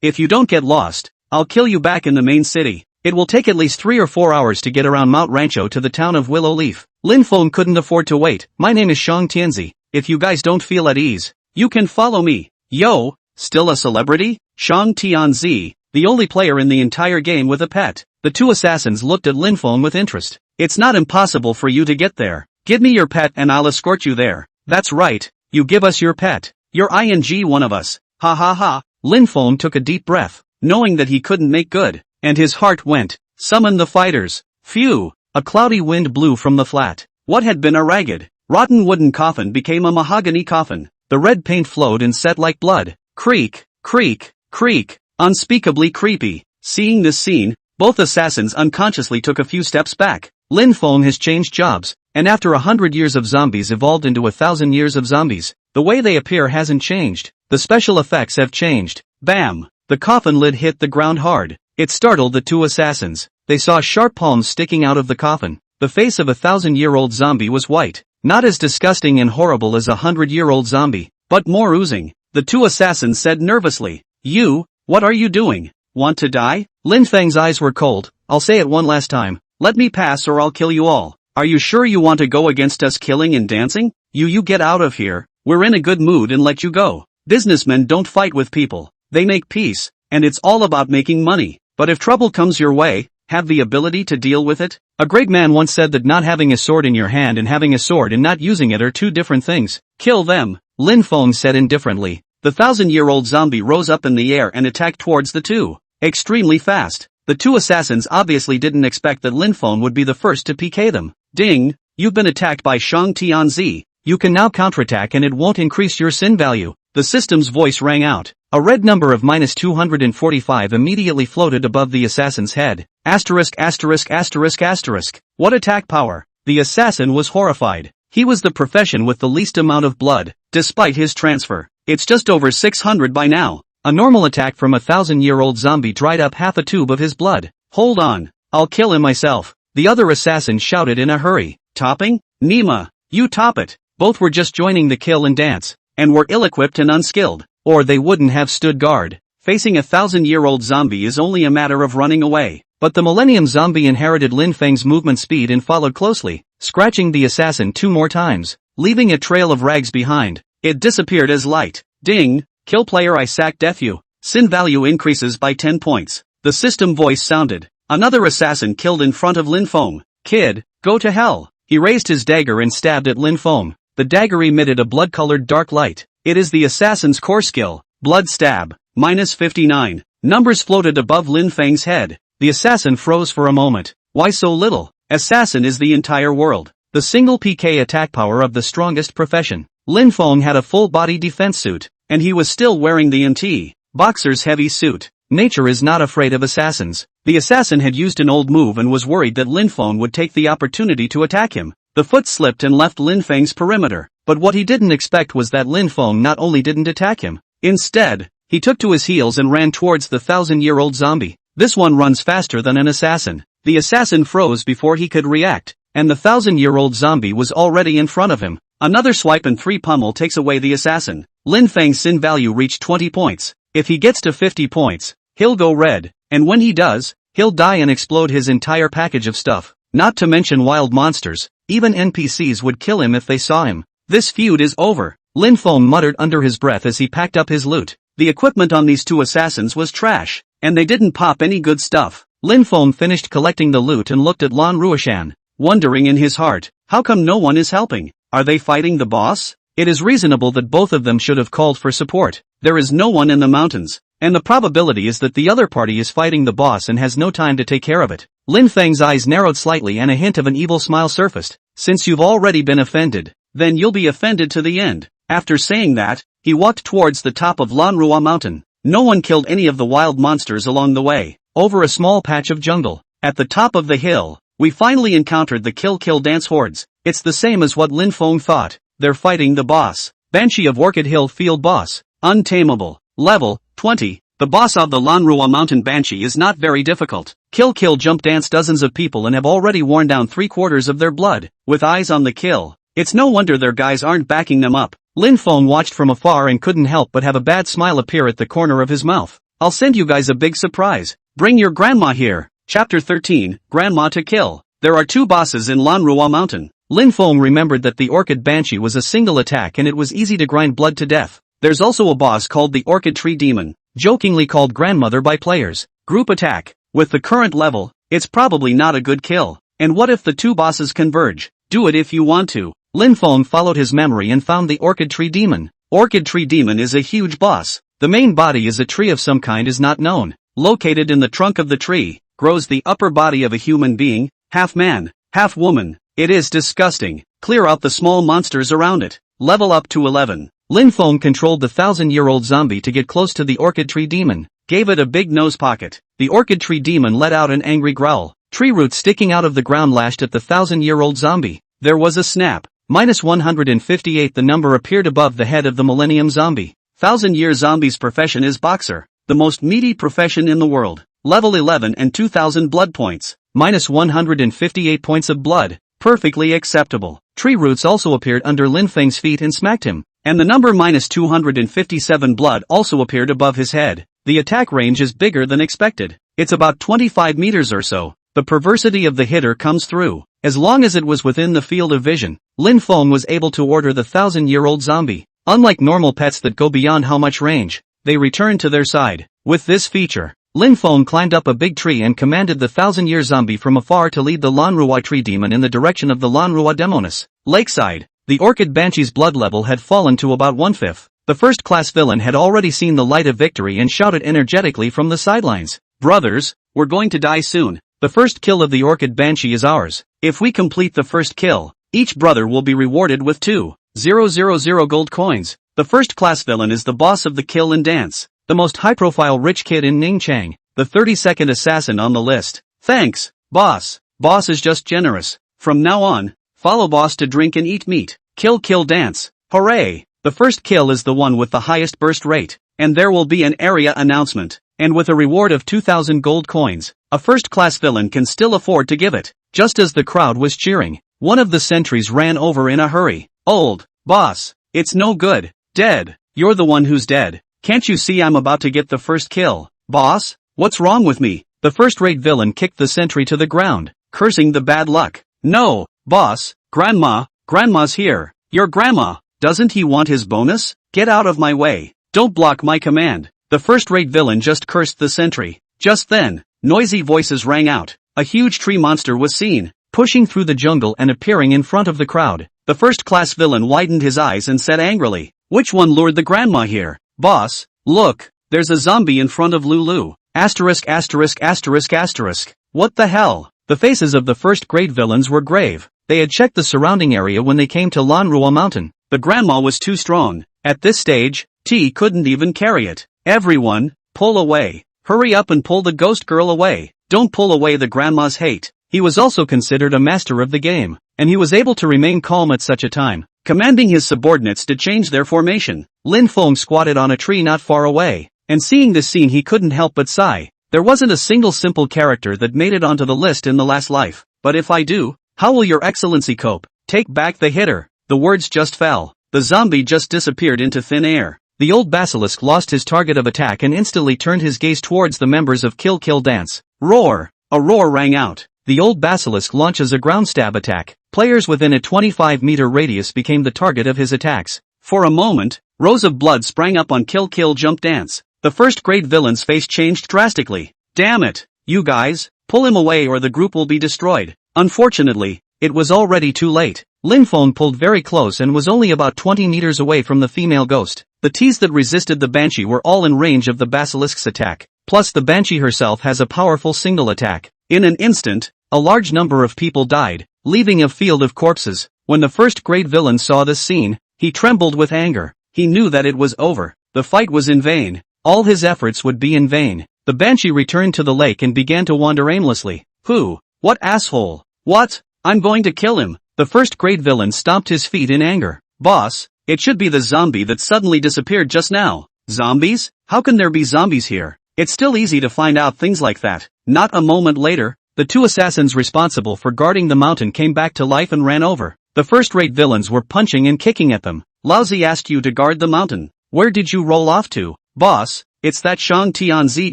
if you don't get lost, I'll kill you back in the main city. It will take at least 3 or 4 hours to get around Mount Rancho to the town of Willow Leaf. Lin Feng couldn't afford to wait. My name is Shang Tianzi. If you guys don't feel at ease, you can follow me. Yo, still a celebrity? Shang Tianzi, the only player in the entire game with a pet. The two assassins looked at Lin Feng with interest. It's not impossible for you to get there. Give me your pet and I'll escort you there. That's right, you give us your pet. You're one of us. Ha ha ha. Lin Feng took a deep breath, knowing that he couldn't make good, and his heart went. Summon the fighters. Phew. A cloudy wind blew from the flat. What had been a ragged, rotten wooden coffin became a mahogany coffin. The red paint flowed and set like blood. Creak, creak, creak. Unspeakably creepy. Seeing this scene, both assassins unconsciously took a few steps back. Lin Feng has changed jobs, and after 100 years of zombies evolved into 1,000 years of zombies. The way they appear hasn't changed. The special effects have changed. Bam! The coffin lid hit the ground hard. It startled the two assassins. They saw sharp palms sticking out of the coffin. The face of a 1,000-year-old zombie was white. Not as disgusting and horrible as a 100-year-old zombie, but more oozing. The two assassins said nervously, "You, what are you doing? Want to die?" Lin Feng's eyes were cold. "I'll say it one last time. Let me pass or I'll kill you all. Are you sure you want to go against us killing and dancing? You get out of here. We're in a good mood and let you go. Businessmen don't fight with people. They make peace, and it's all about making money. But if trouble comes your way, have the ability to deal with it." A great man once said that not having a sword in your hand and having a sword and not using it are two different things. Kill them, Lin Feng said indifferently. The 1,000-year-old zombie rose up in the air and attacked towards the two. Extremely fast. The two assassins obviously didn't expect that Lin Feng would be the first to PK them. Ding! You've been attacked by Shang Tianzi. You can now counterattack and it won't increase your sin value. The system's voice rang out. A red number of -245 immediately floated above the assassin's head. Asterisk asterisk asterisk asterisk. What attack power! The assassin was horrified. He was the profession with the least amount of blood, despite his transfer. It's just over 600 by now. A normal attack from a 1,000-year-old zombie dried up half a tube of his blood. Hold on. I'll kill him myself. the other assassin shouted in a hurry. Topping? Nima, you top it. Both were just joining the kill and dance, and were ill-equipped and unskilled, or they wouldn't have stood guard. Facing a 1,000-year-old zombie is only a matter of running away. But the Millennium Zombie inherited Lin Feng's movement speed and followed closely, scratching the assassin 2 more times, leaving a trail of rags behind. It disappeared as light. Ding! Kill player, I sack death you. Sin value increases by 10 points. The system voice sounded. Another assassin killed in front of Lin Feng. Kid, go to hell. He raised his dagger and stabbed at Lin Feng. The dagger emitted a blood-colored dark light. It is the assassin's core skill. Blood stab. -59. Numbers floated above Lin Feng's head. The assassin froze for a moment. Why so little? Assassin is the entire world. The single PK attack power of the strongest profession. Lin Feng had a full-body defense suit, and he was still wearing the MT boxer's heavy suit. Nature is not afraid of assassins. The assassin had used an old move and was worried that Lin Feng would take the opportunity to attack him. The foot slipped and left Lin Feng's perimeter, but what he didn't expect was that Lin Feng not only didn't attack him, instead, he took to his heels and ran towards the 1,000-year-old zombie. This one runs faster than an assassin. The assassin froze before he could react, and the 1,000-year-old zombie was already in front of him. Another swipe and 3 pummel takes away the assassin. Lin Feng's sin value reached 20 points. If he gets to 50 points, he'll go red, and when he does, he'll die and explode his entire package of stuff. Not to mention wild monsters. Even NPCs would kill him if they saw him. This feud is over. Lin Feng muttered under his breath as he packed up his loot. The equipment on these 2 assassins was trash, and they didn't pop any good stuff. Lin Feng finished collecting the loot and looked at Lan Ruoshan, wondering in his heart, how come no one is helping? Are they fighting the boss? It is reasonable that both of them should have called for support. There is no one in the mountains, and the probability is that the other party is fighting the boss and has no time to take care of it. Lin Feng's eyes narrowed slightly and a hint of an evil smile surfaced. Since you've already been offended, then you'll be offended to the end. After saying that, he walked towards the top of Lanrua Mountain. No one killed any of the wild monsters along the way. Over a small patch of jungle, at the top of the hill, we finally encountered the Kill Dance hordes. It's the same as what Lin Feng thought. They're fighting the boss. Banshee of Orchid Hill Field Boss. Untamable. Level 20. The boss of the Lanrua Mountain Banshee is not very difficult. Kill jump dance dozens of people and have already worn down 3/4 of their blood. With eyes on the kill, it's no wonder their guys aren't backing them up. Lin Feng watched from afar and couldn't help but have a bad smile appear at the corner of his mouth. I'll send you guys a big surprise. Bring your grandma here. Chapter 13, Grandma to Kill. There are 2 bosses in Lanrua Mountain. Lin Feng remembered that the Orchid Banshee was a single attack and it was easy to grind blood to death. There's also a boss called the Orchid Tree Demon, jokingly called Grandmother by players. Group attack. With the current level, it's probably not a good kill. And what if the 2 bosses converge? Do it if you want to. Lin Feng followed his memory and found the Orchid Tree Demon. Orchid Tree Demon is a huge boss. The main body is a tree of some kind is not known. Located in the trunk of the tree, grows the upper body of a human being, half man, half woman. It is disgusting. Clear out the small monsters around it. Level up to 11. Lin Feng controlled the 1,000-year-old zombie to get close to the Orchid Tree Demon. Gave it a big nose pocket. The Orchid Tree Demon let out an angry growl. Tree roots sticking out of the ground lashed at the 1,000-year-old zombie. There was a snap. -158. The number appeared above the head of the Millennium Zombie. 1,000-year zombie's profession is boxer. The most meaty profession in the world. Level 11 and 2,000 blood points. -158 points of blood. Perfectly acceptable. Tree roots also appeared under Lin Feng's feet and smacked him. And the number -257 blood also appeared above his head. The attack range is bigger than expected. It's about 25 meters or so. The perversity of the hitter comes through. As long as it was within the field of vision, Lin Feng was able to order the 1,000-year-old zombie. Unlike normal pets that go beyond how much range, they return to their side. With this feature, Lin Feng climbed up a big tree and commanded the 1,000-year zombie from afar to lead the Lanrua Tree Demon in the direction of the Lanrua Demonis. Lakeside, the Orchid Banshee's blood level had fallen to about 1/5. The first-class villain had already seen the light of victory and shouted energetically from the sidelines. Brothers, we're going to die soon. The first kill of the Orchid Banshee is ours. If we complete the first kill, each brother will be rewarded with 2,000 gold coins. The first-class villain is the boss of the kill and dance. The most high-profile rich kid in Ningchang, the 32nd assassin on the list. Thanks, boss. Boss is just generous. From now on, follow boss to drink and eat meat. Kill dance. Hooray! The first kill is the one with the highest burst rate, and there will be an area announcement. And with a reward of 2,000 gold coins, a first-class villain can still afford to give it. Just as the crowd was cheering, one of the sentries ran over in a hurry. Old boss, it's no good. Dead. You're the one who's dead. Can't you see I'm about to get the first kill? Boss, what's wrong with me? The first-rate villain kicked the sentry to the ground, cursing the bad luck. No, boss, Grandma's here. Your grandma, doesn't he want his bonus? Get out of my way. Don't block my command. The first-rate villain just cursed the sentry. Just then, noisy voices rang out. A huge tree monster was seen, pushing through the jungle and appearing in front of the crowd. The first-class villain widened his eyes and said angrily, "Which one lured the grandma here? Boss, look, there's a zombie in front of Lulu. Asterisk asterisk asterisk asterisk. What the hell?" The faces of the first-grade villains were grave. They had checked the surrounding area when they came to Lanrua Mountain. The grandma was too strong. At this stage, T couldn't even carry it. Everyone, pull away. Hurry up and pull the ghost girl away. Don't pull away the grandma's hate. He was also considered a master of the game, and he was able to remain calm at such a time, commanding his subordinates to change their formation. Lin Feng squatted on a tree not far away, and seeing this scene he couldn't help but sigh. There wasn't a single simple character that made it onto the list in the last life. But if I do, how will your excellency cope? Take back the hitter. The words just fell. The zombie just disappeared into thin air. The old basilisk lost his target of attack and instantly turned his gaze towards the members of Kill Kill Dance. Roar! A roar rang out. The old basilisk launches a ground stab attack. Players within a 25-meter radius became the target of his attacks. For a moment, rows of blood sprang up on Kill Kill Jump Dance. The first-grade villain's face changed drastically. Damn it, you guys, pull him away or the group will be destroyed. Unfortunately, it was already too late. Lin Feng pulled very close and was only about 20 meters away from the female ghost. The Ts that resisted the Banshee were all in range of the basilisk's attack. Plus the Banshee herself has a powerful single attack. In an instant, a large number of people died, leaving a field of corpses. When the first-grade villain saw this scene, he trembled with anger. He knew that it was over. The fight was in vain. All his efforts would be in vain. The Banshee returned to the lake and began to wander aimlessly. Who? What asshole? What? I'm going to kill him. The first-grade villain stomped his feet in anger. Boss, it should be the zombie that suddenly disappeared just now. Zombies? How can there be zombies here? It's still easy to find out things like that. Not a moment later, the two assassins responsible for guarding the mountain came back to life and ran over. The first-rate villains were punching and kicking at them. Lousy asked you to guard the mountain. Where did you roll off to? Boss, it's that Shang Tianzi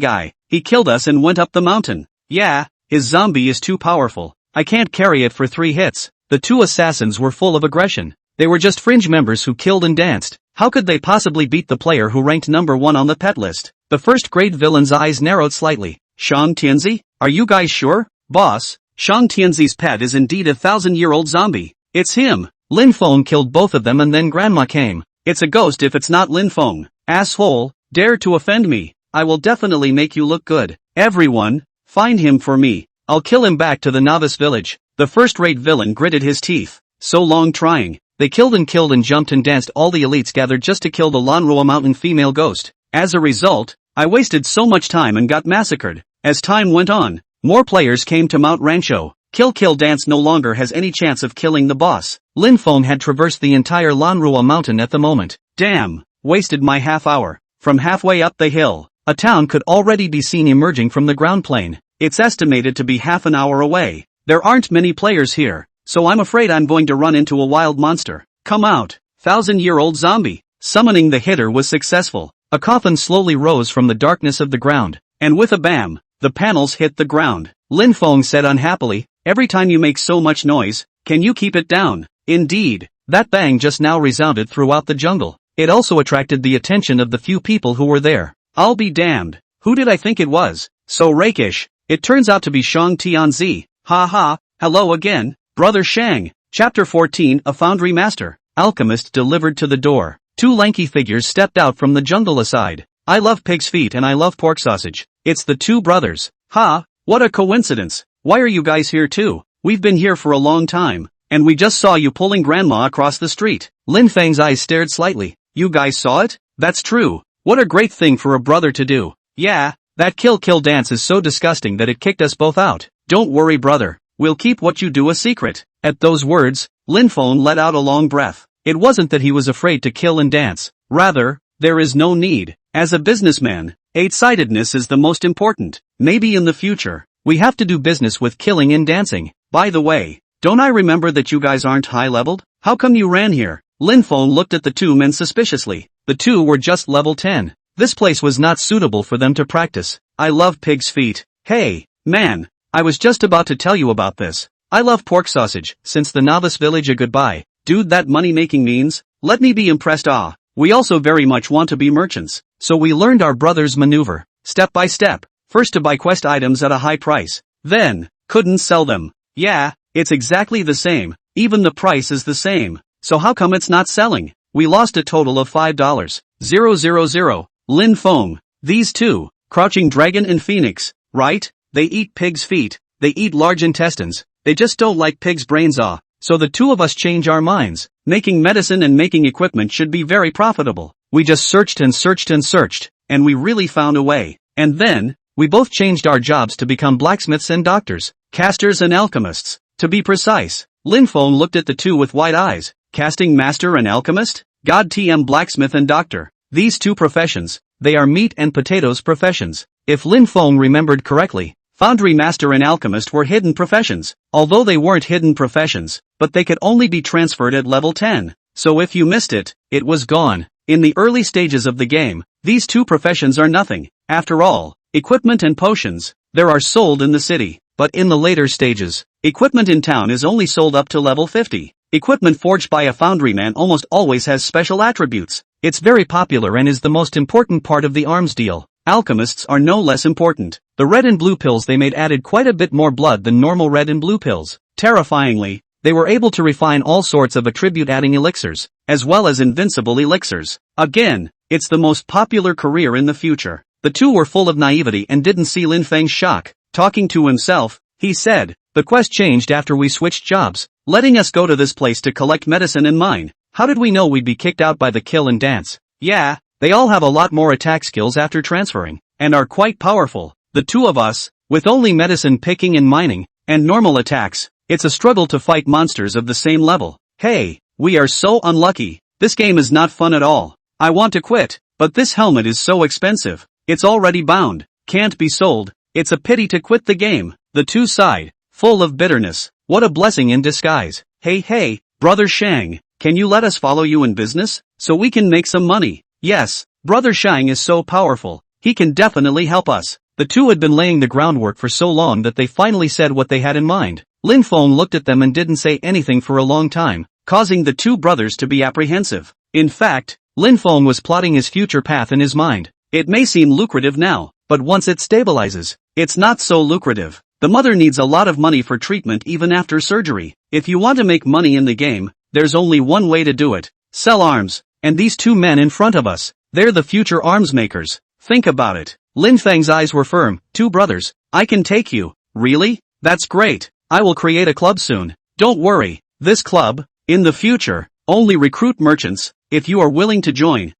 guy. He killed us and went up the mountain. Yeah, his zombie is too powerful. I can't carry it for 3 hits. The two assassins were full of aggression. They were just fringe members who killed and danced. How could they possibly beat the player who ranked number 1 on the pet list? The first-grade villain's eyes narrowed slightly. Shang Tianzi? Are you guys sure? Boss, Shang Tianzi's pet is indeed a 1,000-year-old zombie. It's him. Lin Feng killed both of them and then Grandma came. It's a ghost if it's not Lin Feng. Asshole, dare to offend me. I will definitely make you look good. Everyone, find him for me. I'll kill him back to the novice village. The first-rate villain gritted his teeth. So long trying. They killed and jumped and danced. All the elites gathered just to kill the Lanrua Mountain female ghost. As a result, I wasted so much time and got massacred. As time went on, more players came to Mount Rancho. Kill Kill Dance no longer has any chance of killing the boss. Lin Feng had traversed the entire Lanrua Mountain at the moment. Damn, wasted my half hour. From halfway up the hill, a town could already be seen emerging from the ground plane. It's estimated to be half an hour away. There aren't many players here, so I'm afraid I'm going to run into a wild monster. Come out, 1,000-year-old zombie. Summoning the hitter was successful. A coffin slowly rose from the darkness of the ground, and with a bam, the panels hit the ground. Lin Feng said unhappily, every time you make so much noise, can you keep it down? Indeed, that bang just now resounded throughout the jungle. It also attracted the attention of the few people who were there. I'll be damned. Who did I think it was? So rakish. It turns out to be Shang Tianzi. Ha ha, hello again, Brother Shang. Chapter 14. A Foundry Master. Alchemist delivered to the door. 2 lanky figures stepped out from the jungle aside. I love pig's feet and I love pork sausage. It's the 2 brothers. Ha, what a coincidence. Why are you guys here too? We've been here for a long time, and we just saw you pulling Grandma across the street. Lin Feng's eyes stared slightly. You guys saw it? That's true. What a great thing for a brother to do. Yeah, that Kill Kill Dance is so disgusting that it kicked us both out. Don't worry brother, we'll keep what you do a secret. At those words, Lin Feng let out a long breath. It wasn't that he was afraid to kill and dance. Rather, there is no need. As a businessman, 8-sidedness is the most important. Maybe in the future, we have to do business with killing and dancing. By the way, don't I remember that you guys aren't high-leveled? How come you ran here? Lin Feng looked at the two men suspiciously. The two were just level 10. This place was not suitable for them to practice. I love pig's feet. Hey, man, I was just about to tell you about this. I love pork sausage, since the novice village a goodbye. Dude, that money-making means? Let me be impressed. We also very much want to be merchants. So we learned our brother's maneuver, step by step. First to buy quest items at a high price. Then, couldn't sell them. Yeah, it's exactly the same. Even the price is the same. So how come it's not selling? We lost a total of $5,000. Lin Feng. These two, Crouching Dragon and Phoenix, right? They eat pig's feet. They eat large intestines. They just don't like pig's brains. So the two of us change our minds. Making medicine and making equipment should be very profitable. We just searched and searched and searched, and we really found a way. And then, we both changed our jobs to become blacksmiths and doctors, casters and alchemists. To be precise, Lin Feng looked at the two with wide eyes. Casting master and alchemist? God TM blacksmith and doctor. These two professions, they are meat and potatoes professions. If Lin Feng remembered correctly, foundry master and alchemist were hidden professions, although they weren't hidden professions, but they could only be transferred at level 10. So if you missed it, it was gone. In the early stages of the game, these two professions are nothing. After all, equipment and potions, there are sold in the city. But in the later stages, equipment in town is only sold up to level 50. Equipment forged by a foundryman almost always has special attributes. It's very popular and is the most important part of the arms deal. Alchemists are no less important. The red and blue pills they made added quite a bit more blood than normal red and blue pills. Terrifyingly, they were able to refine all sorts of attribute-adding elixirs, as well as invincible elixirs. Again, it's the most popular career in the future. The two were full of naivety and didn't see Lin Feng's shock. Talking to himself, he said, the quest changed after we switched jobs, letting us go to this place to collect medicine and mine. How did we know we'd be kicked out by the kill and dance? Yeah, they all have a lot more attack skills after transferring, and are quite powerful. The two of us, with only medicine picking and mining, and normal attacks, it's a struggle to fight monsters of the same level. Hey, we are so unlucky. This game is not fun at all. I want to quit, but this helmet is so expensive. It's already bound, can't be sold. It's a pity to quit the game. The two sighed, full of bitterness. What a blessing in disguise. Hey, Brother Shang, can you let us follow you in business, so we can make some money? Yes, Brother Shang is so powerful, he can definitely help us. The two had been laying the groundwork for so long that they finally said what they had in mind. Lin Feng looked at them and didn't say anything for a long time, causing the two brothers to be apprehensive. In fact, Lin Feng was plotting his future path in his mind. It may seem lucrative now, but once it stabilizes, it's not so lucrative. The mother needs a lot of money for treatment even after surgery. If you want to make money in the game, there's only one way to do it. Sell arms. And these two men in front of us, they're the future arms makers. Think about it. Lin Feng's eyes were firm. Two brothers. I can take you. Really? That's great. I will create a club soon. Don't worry. This club, in the future, only recruit merchants. If you are willing to join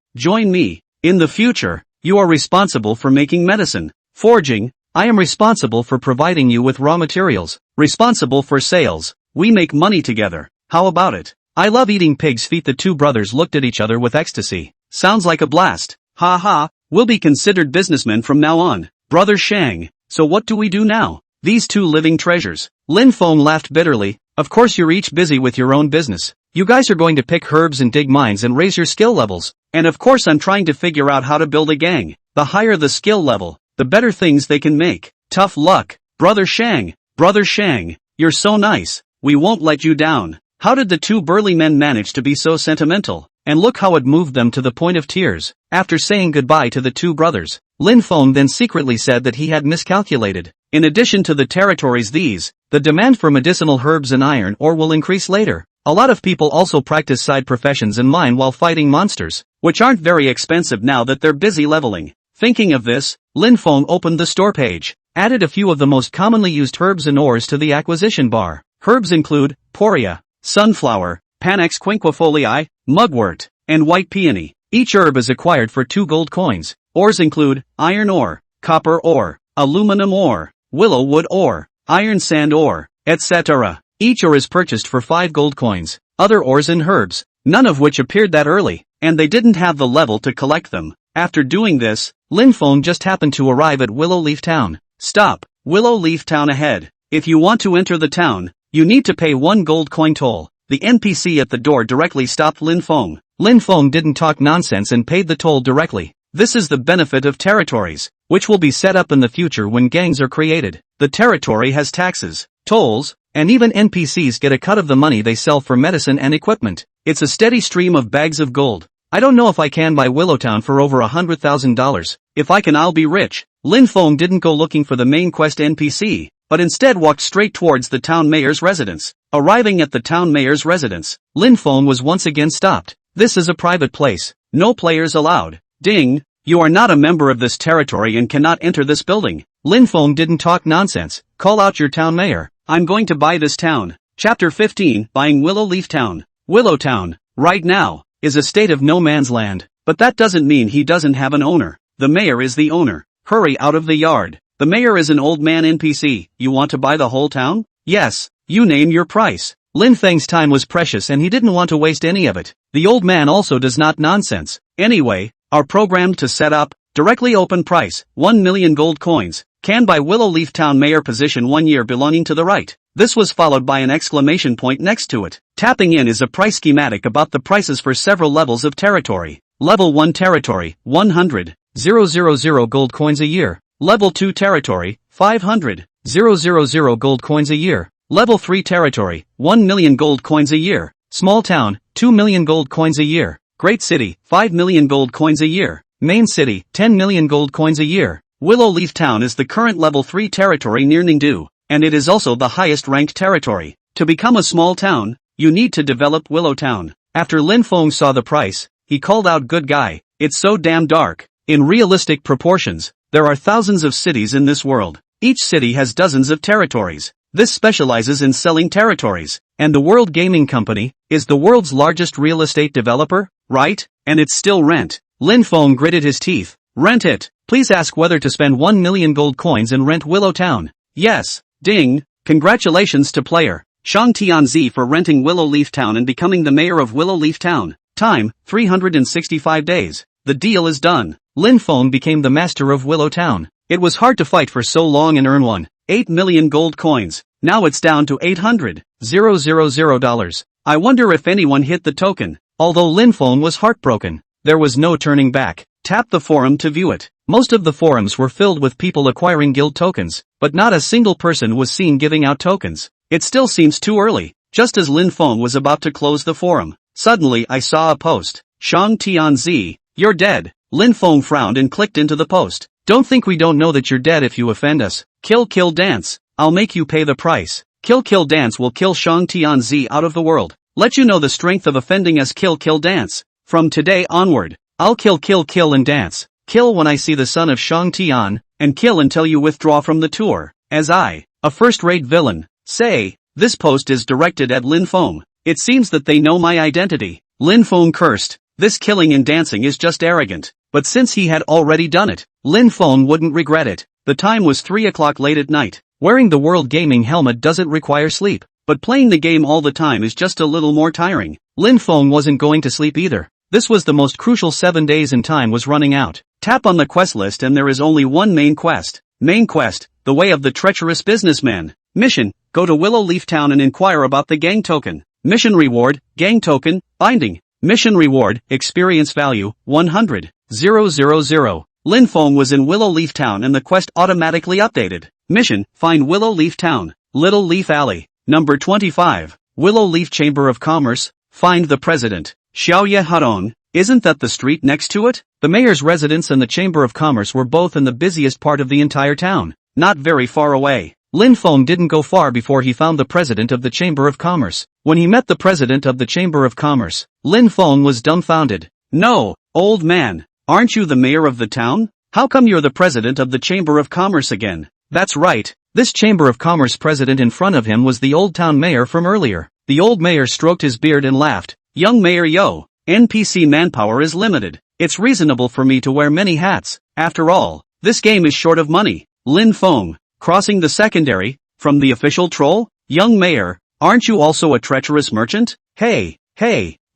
me. In the future, you are responsible for making medicine, forging. I am responsible for providing you with raw materials, responsible for sales. We make money together. How about it? I love eating pig's feet. The two brothers looked at each other with ecstasy. Sounds like a blast. Ha ha, we'll be considered businessmen from now on. Brother Shang, so what do we do now? These two living treasures. Lin Feng laughed bitterly. Of course you're each busy with your own business. You guys are going to pick herbs and dig mines and raise your skill levels. And of course I'm trying to figure out how to build a gang. The higher the skill level, the better things they can make. Tough luck, Brother Shang. Brother Shang, you're so nice. We won't let you down. How did the two burly men manage to be so sentimental? And look how it moved them to the point of tears. After saying goodbye to the two brothers, Lin Feng then secretly said that he had miscalculated. In addition to the territories the demand for medicinal herbs and iron ore will increase later. A lot of people also practice side professions and mine while fighting monsters, which aren't very expensive now that they're busy leveling. Thinking of this, Lin Feng opened the store page, added a few of the most commonly used herbs and ores to the acquisition bar. Herbs include poria, sunflower, panax quinquefolii, mugwort, and white peony. Each herb is acquired for 2 gold coins. Ores include iron ore, copper ore, aluminum ore, willow wood ore, iron sand ore, etc. Each ore is purchased for 5 gold coins. Other ores and herbs, none of which appeared that early, and they didn't have the level to collect them. After doing this, Lin Feng just happened to arrive at Willow Leaf Town. Stop, Willow Leaf Town ahead. If you want to enter the town, You need to pay 1 gold coin toll. The NPC at the door directly stopped Lin Feng. Lin Feng didn't talk nonsense and paid the toll directly. This is the benefit of territories, which will be set up in the future when gangs are created. The territory has taxes, tolls, and even NPCs get a cut of the money they sell for medicine and equipment. It's a steady stream of bags of gold. I don't know if I can buy Willowtown for over $100,000. If I can, I'll be rich. Lin Feng didn't go looking for the main quest NPC, but instead walked straight towards the town mayor's residence. Arriving at the town mayor's residence, Lin Feng was once again stopped. This is a private place. No players allowed. Ding! You are not a member of this territory and cannot enter this building. Lin Feng didn't talk nonsense. Call out your town mayor. I'm going to buy this town. Chapter 15, Buying Willowleaf Town. Willowtown, right now, is a state of no man's land. But that doesn't mean he doesn't have an owner. The mayor is the owner. Hurry out of the yard. The mayor is an old man NPC. You want to buy the whole town? Yes. You name your price. Lin Feng's time was precious and he didn't want to waste any of it. The old man also does not nonsense. Anyway, are programmed to set up, directly open price, 1 million gold coins. Can buy Willowleaf Town mayor position 1 year belonging to the right. This was followed by an exclamation point next to it. Tapping in is a price schematic about the prices for several levels of territory. Level 1 territory, 100,000 gold coins a year. Level 2 territory, 500,000 gold coins a year. Level 3 territory, 1 million gold coins a year. Small town, 2 million gold coins a year. Great city, 5 million gold coins a year. Main city, 10 million gold coins a year. Willowleaf Town is the current level 3 territory near Ningdu, and it is also the highest ranked territory. To become a small town, you need to develop Willowtown. After Lin Feng saw the price, he called out, "Good guy, it's so damn dark." In realistic proportions, there are thousands of cities in this world. Each city has dozens of territories. This specializes in selling territories, and the World Gaming Company is the world's largest real estate developer, right? And it's still rent. Lin Feng gritted his teeth. Rent it. Please ask whether to spend 1 million gold coins and rent Willowtown. Yes. Ding. Congratulations to player Shang Tianzi for renting Willowleaf Town and becoming the mayor of Willowleaf Town. Time, 365 days. The deal is done. Lin Feng became the master of Willowtown. It was hard to fight for so long and earn 1.8 million gold coins. Now it's down to $800,000. I wonder if anyone hit the token. Although Lin Feng was heartbroken, there was no turning back. Tap the forum to view it. Most of the forums were filled with people acquiring guild tokens, but not a single person was seen giving out tokens. It still seems too early. Just as Lin Feng was about to close the forum, suddenly I saw a post. Shang Tianzi, you're dead. Lin Feng frowned and clicked into the post. Don't think we don't know that you're dead if you offend us. Kill dance. I'll make you pay the price. Kill dance will kill Shang Tianzi out of the world. Let you know the strength of offending us. Kill dance. From today onward, I'll kill and dance. Kill when I see the son of Shang Tian, and kill until you withdraw from the tour. As I, a first-rate villain, say, this post is directed at Lin Feng. It seems that they know my identity. Lin Feng cursed. This killing and dancing is just arrogant. But since he had already done it, Lin Feng wouldn't regret it. The time was 3 o'clock late at night. Wearing the World Gaming helmet doesn't require sleep, but playing the game all the time is just a little more tiring. Lin Feng wasn't going to sleep either. This was the most crucial 7 days and time was running out. Tap on the quest list and there is only one main quest. Main quest, The Way of the Treacherous Businessman. Mission, go to Willowleaf Town and inquire about the gang token. Mission reward, gang token, binding. Mission reward, experience value, 100,000. Lin Feng was in Willowleaf Town and the quest automatically updated. Mission, find Willowleaf Town, Little Leaf Alley, number 25, Willowleaf Chamber of Commerce, find the president, Xiaoye Hadong. Isn't that the street next to it? The mayor's residence and the Chamber of Commerce were both in the busiest part of the entire town, not very far away. Lin Feng didn't go far before he found the president of the Chamber of Commerce. When he met the president of the Chamber of Commerce, Lin Feng was dumbfounded. No, old man, aren't you the mayor of the town? How come you're the president of the Chamber of Commerce again? That's right, this Chamber of Commerce president in front of him was the old town mayor from earlier. The old mayor stroked his beard and laughed. Young mayor, yo, NPC manpower is limited. It's reasonable for me to wear many hats. After all, this game is short of money. Lin Feng, crossing the secondary, from the official troll? Young mayor, aren't you also a treacherous merchant? Hey,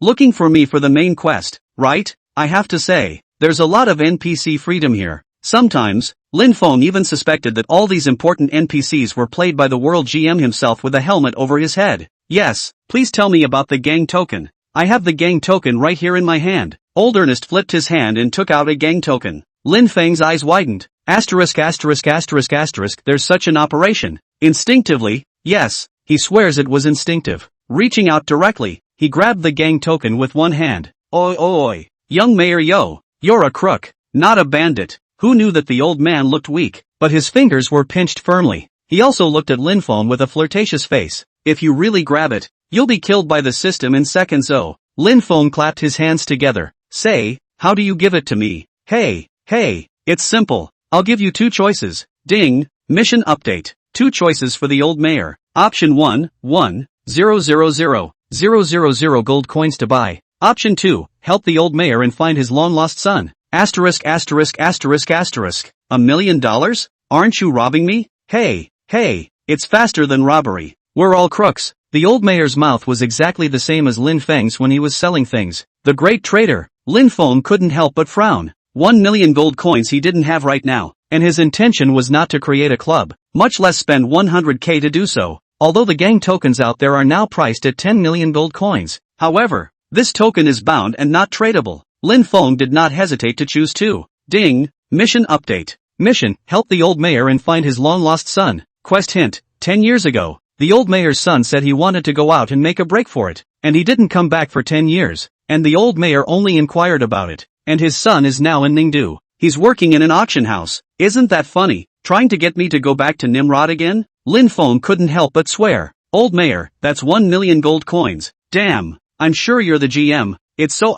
looking for me for the main quest, right? I have to say, there's a lot of NPC freedom here. Sometimes, Lin Feng even suspected that all these important NPCs were played by the world GM himself with a helmet over his head. Yes, please tell me about the gang token. I have the gang token right here in my hand. Old Ernest flipped his hand and took out a gang token. Lin Feng's eyes widened. Asterisk asterisk asterisk asterisk, there's such an operation. Instinctively, yes, he swears it was instinctive. Reaching out directly, he grabbed the gang token with one hand. Oi oi, young mayor yo, you're a crook, not a bandit. Who knew that the old man looked weak, but his fingers were pinched firmly. He also looked at Lin Feng with a flirtatious face. If you really grab it, you'll be killed by the system in seconds. Oh, Lin Feng clapped his hands together. Say, how do you give it to me? Hey, it's simple. I'll give you two choices. Ding, mission update. Two choices for the old mayor. Option 1, 000 gold coins to buy. Option 2, help the old mayor and find his long-lost son. Asterisk asterisk asterisk asterisk. $1 million? Aren't you robbing me? Hey, it's faster than robbery. We're all crooks. The old mayor's mouth was exactly the same as Lin Feng's when he was selling things. The great trader. Lin Feng couldn't help but frown. 1 million gold coins he didn't have right now, and his intention was not to create a club, much less spend 100k to do so, although the gang tokens out there are now priced at 10 million gold coins. However, this token is bound and not tradable. Lin Feng did not hesitate to choose two. Ding, mission update. Mission, help the old mayor and find his long-lost son. Quest hint, 10 years ago, the old mayor's son said he wanted to go out and make a break for it, and he didn't come back for 10 years, and the old mayor only inquired about it, and his son is now in Ningdu. He's working in an auction house. Isn't that funny, trying to get me to go back to Nimrod again? Lin Feng couldn't help but swear. Old mayor, that's 1 million gold coins. Damn, I'm sure you're the GM. It's so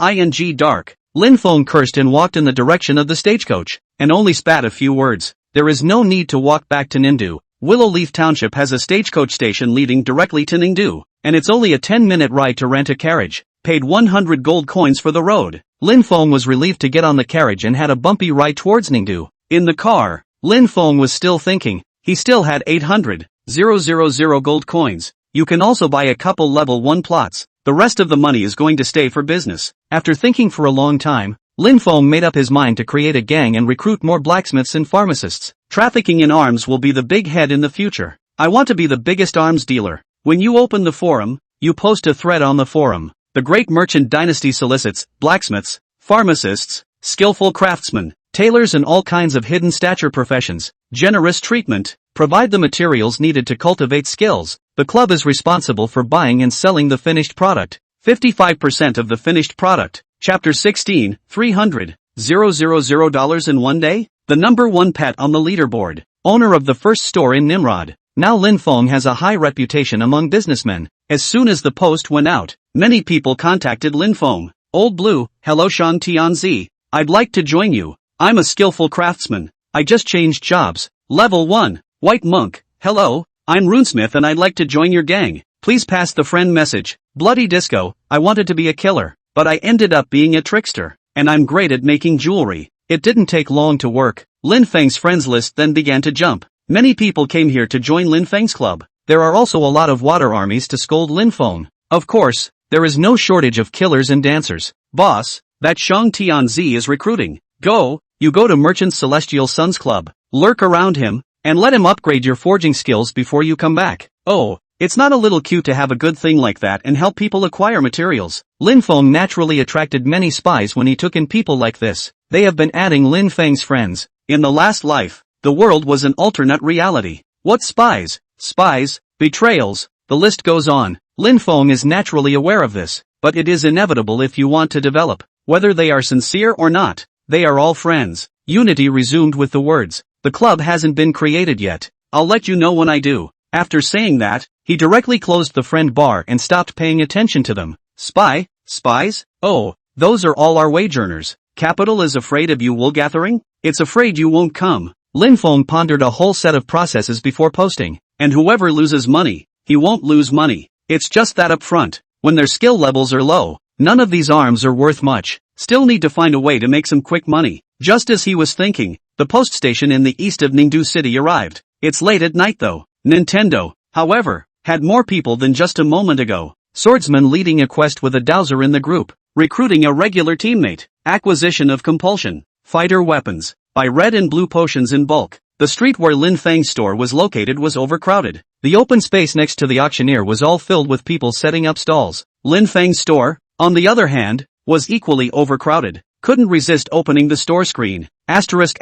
dark. Lin Feng cursed and walked in the direction of the stagecoach, and only spat a few words. There is no need to walk back to Ningdu. Willow Leaf Township has a stagecoach station leading directly to Ningdu, and it's only a 10-minute ride to rent a carriage. Paid 100 gold coins for the road. Lin Feng was relieved to get on the carriage and had a bumpy ride towards Ningdu. In the car, Lin Feng was still thinking. He still had 800,000 gold coins. You can also buy a couple level 1 plots. The rest of the money is going to stay for business. After thinking for a long time, Lin Feng made up his mind to create a gang and recruit more blacksmiths and pharmacists. Trafficking in arms will be the big head in the future. I want to be the biggest arms dealer. When you open the forum, you post a thread on the forum. The great merchant dynasty solicits blacksmiths, pharmacists, skillful craftsmen, tailors and all kinds of hidden stature professions. Generous treatment. Provide the materials needed to cultivate skills. The club is responsible for buying and selling the finished product. 55% of the finished product. Chapter 16, $300,000 in one day? The number one pet on the leaderboard. Owner of the first store in Nimrod. Now Lin Feng has a high reputation among businessmen. As soon as the post went out, many people contacted Lin Feng. Old Blue, hello Shang Tianzi. I'd like to join you. I'm a skillful craftsman. I just changed jobs. Level 1. White Monk, hello, I'm Runesmith and I'd like to join your gang. Please pass the friend message. Bloody Disco, I wanted to be a killer, but I ended up being a trickster, and I'm great at making jewelry. It didn't take long to work. Lin Feng's friends list then began to jump. Many people came here to join Lin Feng's club. There are also a lot of water armies to scold Lin Feng. Of course, there is no shortage of killers and dancers. Boss, that Shang Tianzi is recruiting. You go to Merchant Celestial Sun's club, lurk around him, and let him upgrade your forging skills before you come back. Oh, it's not a little cute to have a good thing like that and help people acquire materials. Lin Feng naturally attracted many spies when he took in people like this. They have been adding Lin Feng's friends. In the last life, the world was an alternate reality. What spies? Spies, betrayals, the list goes on. Lin Feng is naturally aware of this, but it is inevitable if you want to develop. Whether they are sincere or not, they are all friends. Unity resumed with the words. The club hasn't been created yet. I'll let you know when I do. After saying that, he directly closed the friend bar and stopped paying attention to them. Spies? Oh, those are all our wage earners. Capital is afraid of you, wool gathering? It's afraid you won't come. Lin Feng pondered a whole set of processes before posting. And whoever loses money, he won't lose money. It's just that up front, when their skill levels are low, none of these arms are worth much. Still need to find a way to make some quick money. Just as he was thinking, the post station in the east of Ningdu City arrived. It's late at night though. Nintendo, however, had more people than just a moment ago. Swordsman leading a quest with a dowser in the group. Recruiting a regular teammate. Acquisition of compulsion. Fighter weapons. buy red and blue potions in bulk. The street where Lin Feng's store was located was overcrowded. The open space next to the auctioneer was all filled with people setting up stalls. Lin Feng's store, on the other hand, was equally overcrowded. Couldn't resist opening the store screen. Asterisk.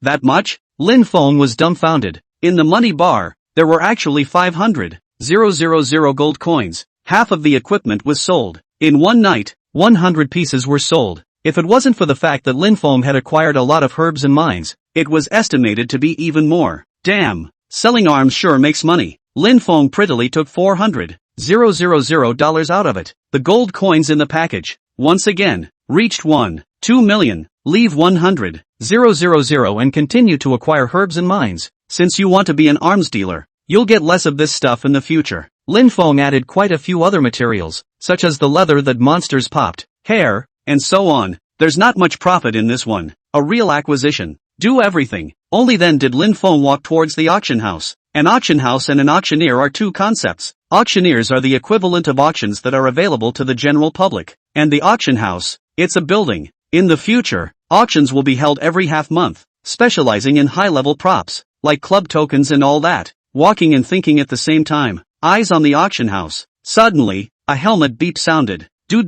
That much? Lin Feng was dumbfounded. In the money bar, there were actually 500,000 gold coins. Half of the equipment was sold. In one night, 100 pieces were sold. If it wasn't for the fact that Lin Feng had acquired a lot of herbs and mines, it was estimated to be even more. Damn, selling arms sure makes money. Lin Feng prettily took $400,000 out of it. The gold coins in the package, once again, reached 1.2 million. Leave 100,000 and continue to acquire herbs and mines. Since you want to be an arms dealer, you'll get less of this stuff in the future. Lin Feng added quite a few other materials, such as the leather that monsters popped, hair, and so on. There's not much profit in this one. A real acquisition. Do everything. Only then did Lin Feng walk towards the auction house. An auction house and an auctioneer are two concepts. Auctioneers are the equivalent of auctions that are available to the general public. And the auction house, it's a building. In the future, auctions will be held every half month, specializing in high-level props, like club tokens and all that. Walking and thinking at the same time. Eyes on the auction house. Suddenly, a helmet beep sounded. Do.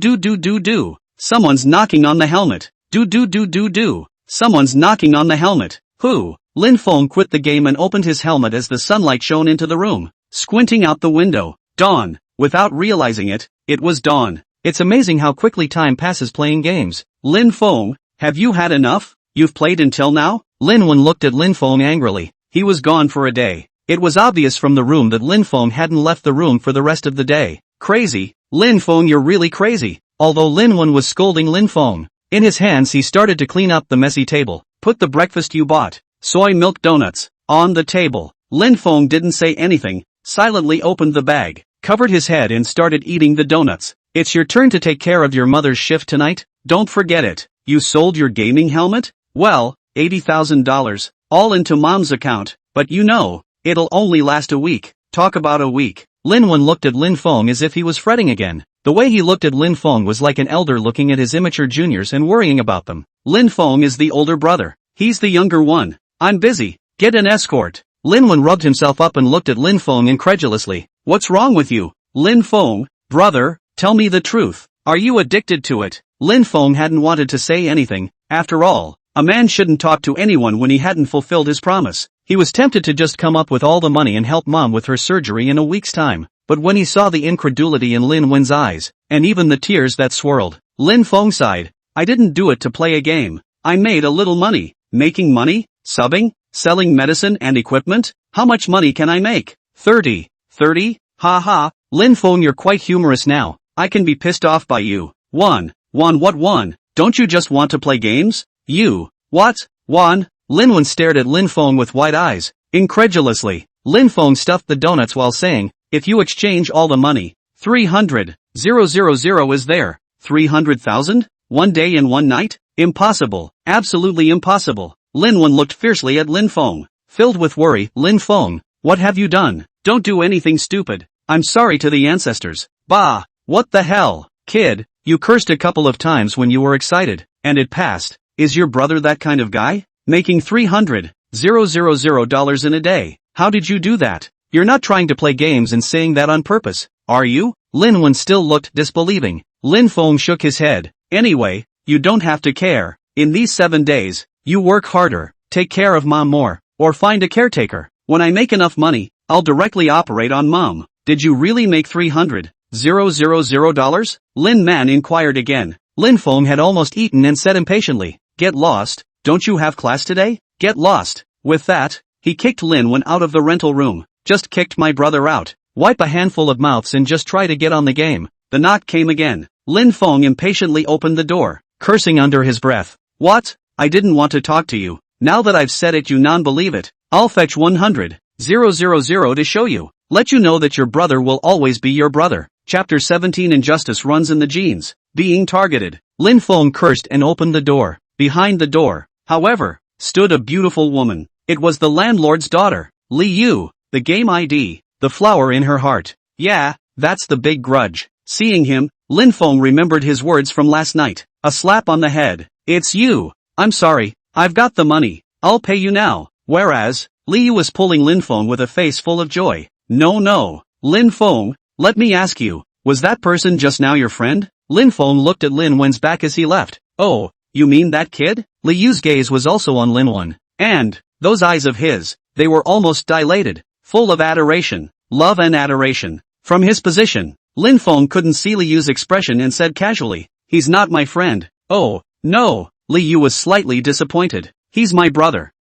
Someone's knocking on the helmet. Do. Someone's knocking on the helmet. Who? Lin Feng quit the game and opened his helmet as the sunlight shone into the room, squinting out the window. Dawn. Without realizing it, it was dawn. It's amazing how quickly time passes playing games. Lin Feng, have you had enough? You've played until now? Lin Wen looked at Lin Feng angrily. He was gone for a day. It was obvious from the room that Lin Feng hadn't left the room for the rest of the day. Crazy. Lin Feng, you're really crazy. Although Lin Wen was scolding Lin Feng, in his hands he started to clean up the messy table. Put the breakfast you bought, soy milk donuts, on the table. Lin Feng didn't say anything, silently opened the bag, covered his head and started eating the donuts. It's your turn to take care of your mother's shift tonight? Don't forget it. You sold your gaming helmet? Well, $80,000, all into mom's account, but you know, it'll only last a week. Talk about a week. Lin Wen looked at Lin Feng as if he was fretting again. The way he looked at Lin Feng was like an elder looking at his immature juniors and worrying about them. Lin Feng is the older brother. He's the younger one. I'm busy. Get an escort. Lin Wen rubbed himself up and looked at Lin Feng incredulously. What's wrong with you? Lin Feng, brother, tell me the truth. Are you addicted to it? Lin Feng hadn't wanted to say anything. After all, a man shouldn't talk to anyone when he hadn't fulfilled his promise. He was tempted to just come up with all the money and help mom with her surgery in a week's time. But when he saw the incredulity in Lin Wen's eyes, and even the tears that swirled, Lin Feng sighed. I didn't do it to play a game. I made a little money. Making money? Subbing? Selling medicine and equipment? How much money can I make? 30. 30? Ha ha. Lin Feng, you're quite humorous now. I can be pissed off by you. What one? Don't you just want to play games? You. What? One? Lin Wen stared at Lin Feng with wide eyes, incredulously. Lin Feng stuffed the donuts while saying, if you exchange all the money, 300,000 is there. 300,000? One day and one night? Impossible. Absolutely impossible. Lin Wen looked fiercely at Lin Feng, filled with worry. Lin Feng, what have you done? Don't do anything stupid. I'm sorry to the ancestors. Bah, what the hell? Kid, you cursed a couple of times when you were excited, and it passed. Is your brother that kind of guy? Making $300,000 in a day. How did you do that? You're not trying to play games and saying that on purpose, are you? Lin Wen still looked disbelieving. Lin Feng shook his head. Anyway, you don't have to care. In these 7 days, you work harder, take care of mom more, or find a caretaker. When I make enough money, I'll directly operate on mom. Did you really make $300,000? Lin Man inquired again. Lin Feng had almost eaten and said impatiently, get lost, don't you have class today? Get lost. With that, he kicked Lin Wen out of the rental room. Just kicked my brother out. Wipe a handful of mouths and just try to get on the game. The knock came again. Lin Feng impatiently opened the door, cursing under his breath. What? I didn't want to talk to you. Now that I've said it, you non-believe it. I'll fetch 100,000 to show you. Let you know that your brother will always be your brother. Chapter 17. Injustice runs in the genes. Being targeted. Lin Feng cursed and opened the door. Behind the door, however, stood a beautiful woman. It was the landlord's daughter, Li Yu, the game ID, the flower in her heart. Yeah, that's the big grudge. Seeing him, Lin Feng remembered his words from last night. A slap on the head. It's you. I'm sorry, I've got the money, I'll pay you now. Whereas, Liu was pulling Lin Feng with a face full of joy. No, Lin Feng, let me ask you, was that person just now your friend? Lin Feng looked at Lin Wen's back as he left. Oh, you mean that kid? Liu's gaze was also on Lin Wen. And, those eyes of his, they were almost dilated, full of adoration, love and adoration. From his position, Lin Feng couldn't see Liu's expression and said casually, he's not my friend. Oh, no, Liu was slightly disappointed. He's my brother.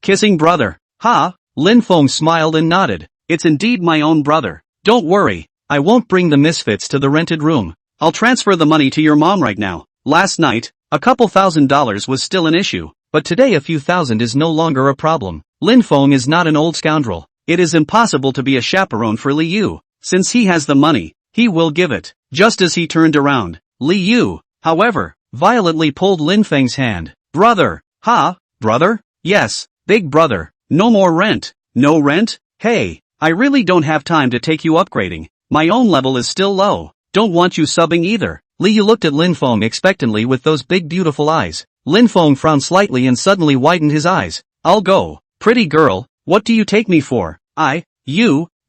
Kissing brother. Ha, Lin Feng smiled and nodded. It's indeed my own brother. Don't worry, I won't bring the misfits to the rented room. I'll transfer the money to your mom right now. Last night, a couple $1,000s was still an issue, but today a few thousand is no longer a problem. Lin Feng is not an old scoundrel. It is impossible to be a chaperone for Liu. Since he has the money, he will give it. Just as he turned around, Liu, however, violently pulled Lin Feng's hand. Brother. Ha, brother? Yes, big brother. No more rent. No rent? Hey, I really don't have time to take you upgrading. My own level is still low. Don't want you subbing either. Liu looked at Lin Feng expectantly with those big beautiful eyes. Lin Feng frowned slightly and suddenly widened his eyes. I'll go. Pretty girl, what do you take me for?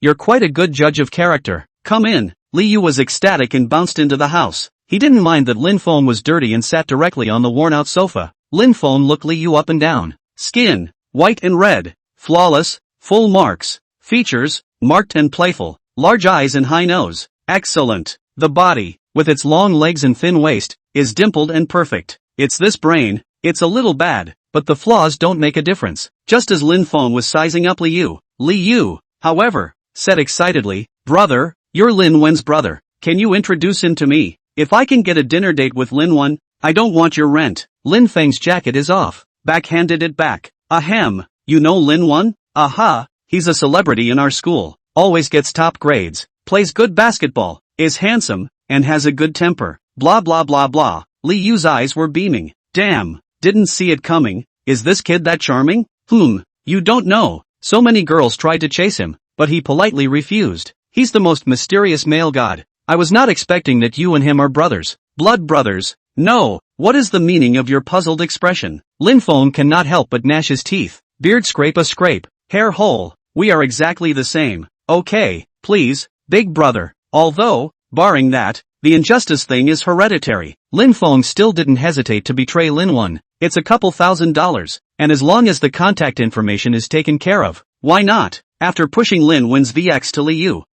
You're quite a good judge of character. Come in. Liu was ecstatic and bounced into the house. He didn't mind that Lin Feng was dirty and sat directly on the worn-out sofa. Lin Feng looked Liu up and down. Skin, white and red. Flawless, full marks. Features, marked and playful. Large eyes and high nose. Excellent. The body, with its long legs and thin waist, is dimpled and perfect. It's this brain, it's a little bad, but the flaws don't make a difference. Just as Lin Feng was sizing up Liu, however, said excitedly, brother, you're Lin Wen's brother. Can you introduce him to me? If I can get a dinner date with Lin Wen, I don't want your rent. Lin Feng's jacket is off. Backhanded it back. Ahem, you know Lin Wen? Aha, he's a celebrity in our school. Always gets top grades, plays good basketball, is handsome, and has a good temper. Blah blah blah blah. Liu's eyes were beaming. Damn, didn't see it coming. Is this kid that charming? You don't know. So many girls tried to chase him, but he politely refused. He's the most mysterious male god. I was not expecting that you and him are brothers. Blood brothers. No, what is the meaning of your puzzled expression? Lin Feng cannot help but gnash his teeth. Beard scrape a scrape. Hair hole. We are exactly the same. Okay, please, big brother. Although, barring that, the injustice thing is hereditary. Lin Feng still didn't hesitate to betray Lin Wen. It's a couple $1,000s, and as long as the contact information is taken care of, why not? After pushing Lin Wen's VX to Liu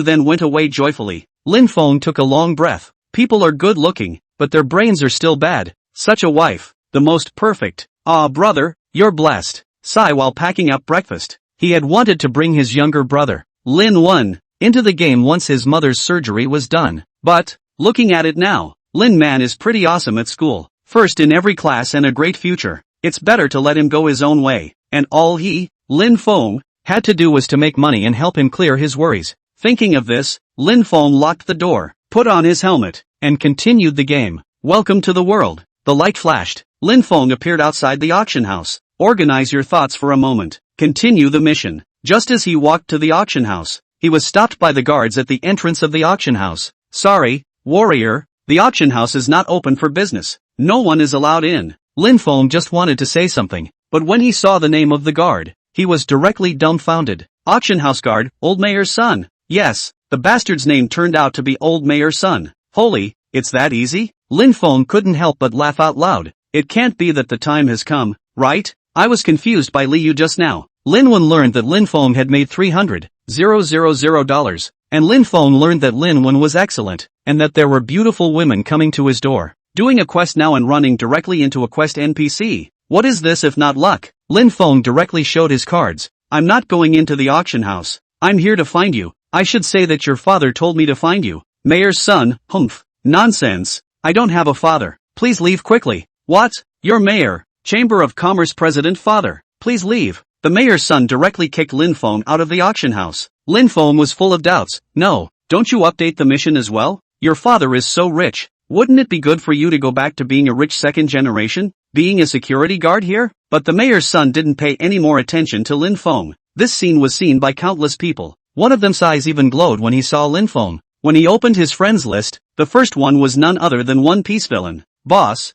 then went away joyfully. Lin Feng took a long breath. People are good looking, but their brains are still bad. Such a wife, the most perfect. Ah brother, you're blessed. Sigh while packing up breakfast. He had wanted to bring his younger brother, Lin Wen, into the game once his mother's surgery was done. But, looking at it now, Lin Man is pretty awesome at school. First in every class and a great future. It's better to let him go his own way. And all he, Lin Feng, had to do was to make money and help him clear his worries. Thinking of this, Lin Feng locked the door, put on his helmet, and continued the game. Welcome to the world. The light flashed. Lin Feng appeared outside the auction house. Organize your thoughts for a moment. Continue the mission. Just as he walked to the auction house, he was stopped by the guards at the entrance of the auction house. Sorry, warrior, the auction house is not open for business. No one is allowed in. Lin Feng just wanted to say something, but when he saw the name of the guard, he was directly dumbfounded. Auction house guard, old mayor's son. Yes, the bastard's name turned out to be old mayor's son. Holy, it's that easy? Lin Feng couldn't help but laugh out loud. It can't be that the time has come, right? I was confused by Liu just now. Lin Wen learned that Lin Feng had made $300,000, and Lin Feng learned that Lin Wen was excellent, and that there were beautiful women coming to his door. Doing a quest now and running directly into a quest NPC. What is this if not luck? Lin Feng directly showed his cards. I'm not going into the auction house. I'm here to find you. I should say that your father told me to find you. Mayor's son, humph. Nonsense. I don't have a father. Please leave quickly. What? You're mayor. Chamber of Commerce President father. Please leave. The mayor's son directly kicked Lin Feng out of the auction house. Lin Feng was full of doubts. No, don't you update the mission as well? Your father is so rich. Wouldn't it be good for you to go back to being a rich second generation? Being a security guard here? But the mayor's son didn't pay any more attention to Lin Feng. This scene was seen by countless people. One of them's eyes even glowed when he saw Lin Feng. When he opened his friends list, the first one was none other than One Piece villain. Boss,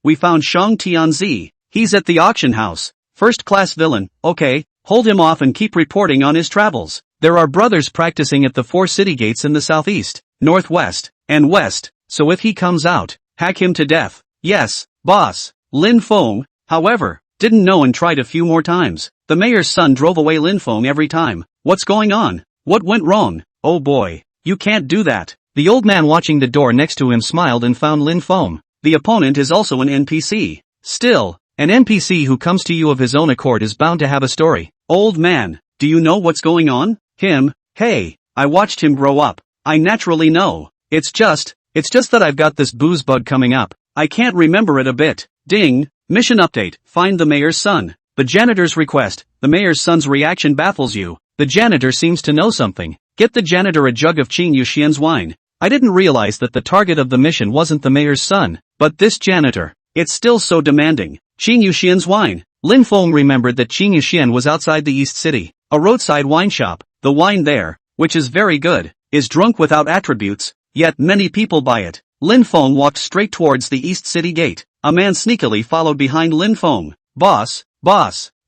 we found Shang Tianzi. He's at the auction house. First class villain, okay, hold him off and keep reporting on his travels. There are brothers practicing at the 4 city gates in the southeast, northwest, and west, so if he comes out, hack him to death. Yes, boss. Lin Feng, however, didn't know and tried a few more times. The mayor's son drove away Lin Feng every time. What's going on? What went wrong? Oh boy, you can't do that. The old man watching the door next to him smiled and found Lin Feng. The opponent is also an NPC. Still, an NPC who comes to you of his own accord is bound to have a story. Old man, do you know what's going on? Him, hey, I watched him grow up. I naturally know. It's just that I've got this booze bug coming up. I can't remember it a bit. Ding, mission update, find the mayor's son. The janitor's request, the mayor's son's reaction baffles you. The janitor seems to know something. Get the janitor a jug of Qing Yuxian's wine. I didn't realize that the target of the mission wasn't the mayor's son, but this janitor. It's still so demanding. Qing Yuxian's wine. Lin Feng remembered that Qing Yuxian was outside the East City, a roadside wine shop. The wine there, which is very good, is drunk without attributes, yet many people buy it. Lin Feng walked straight towards the East City gate. A man sneakily followed behind Lin Feng. Boss,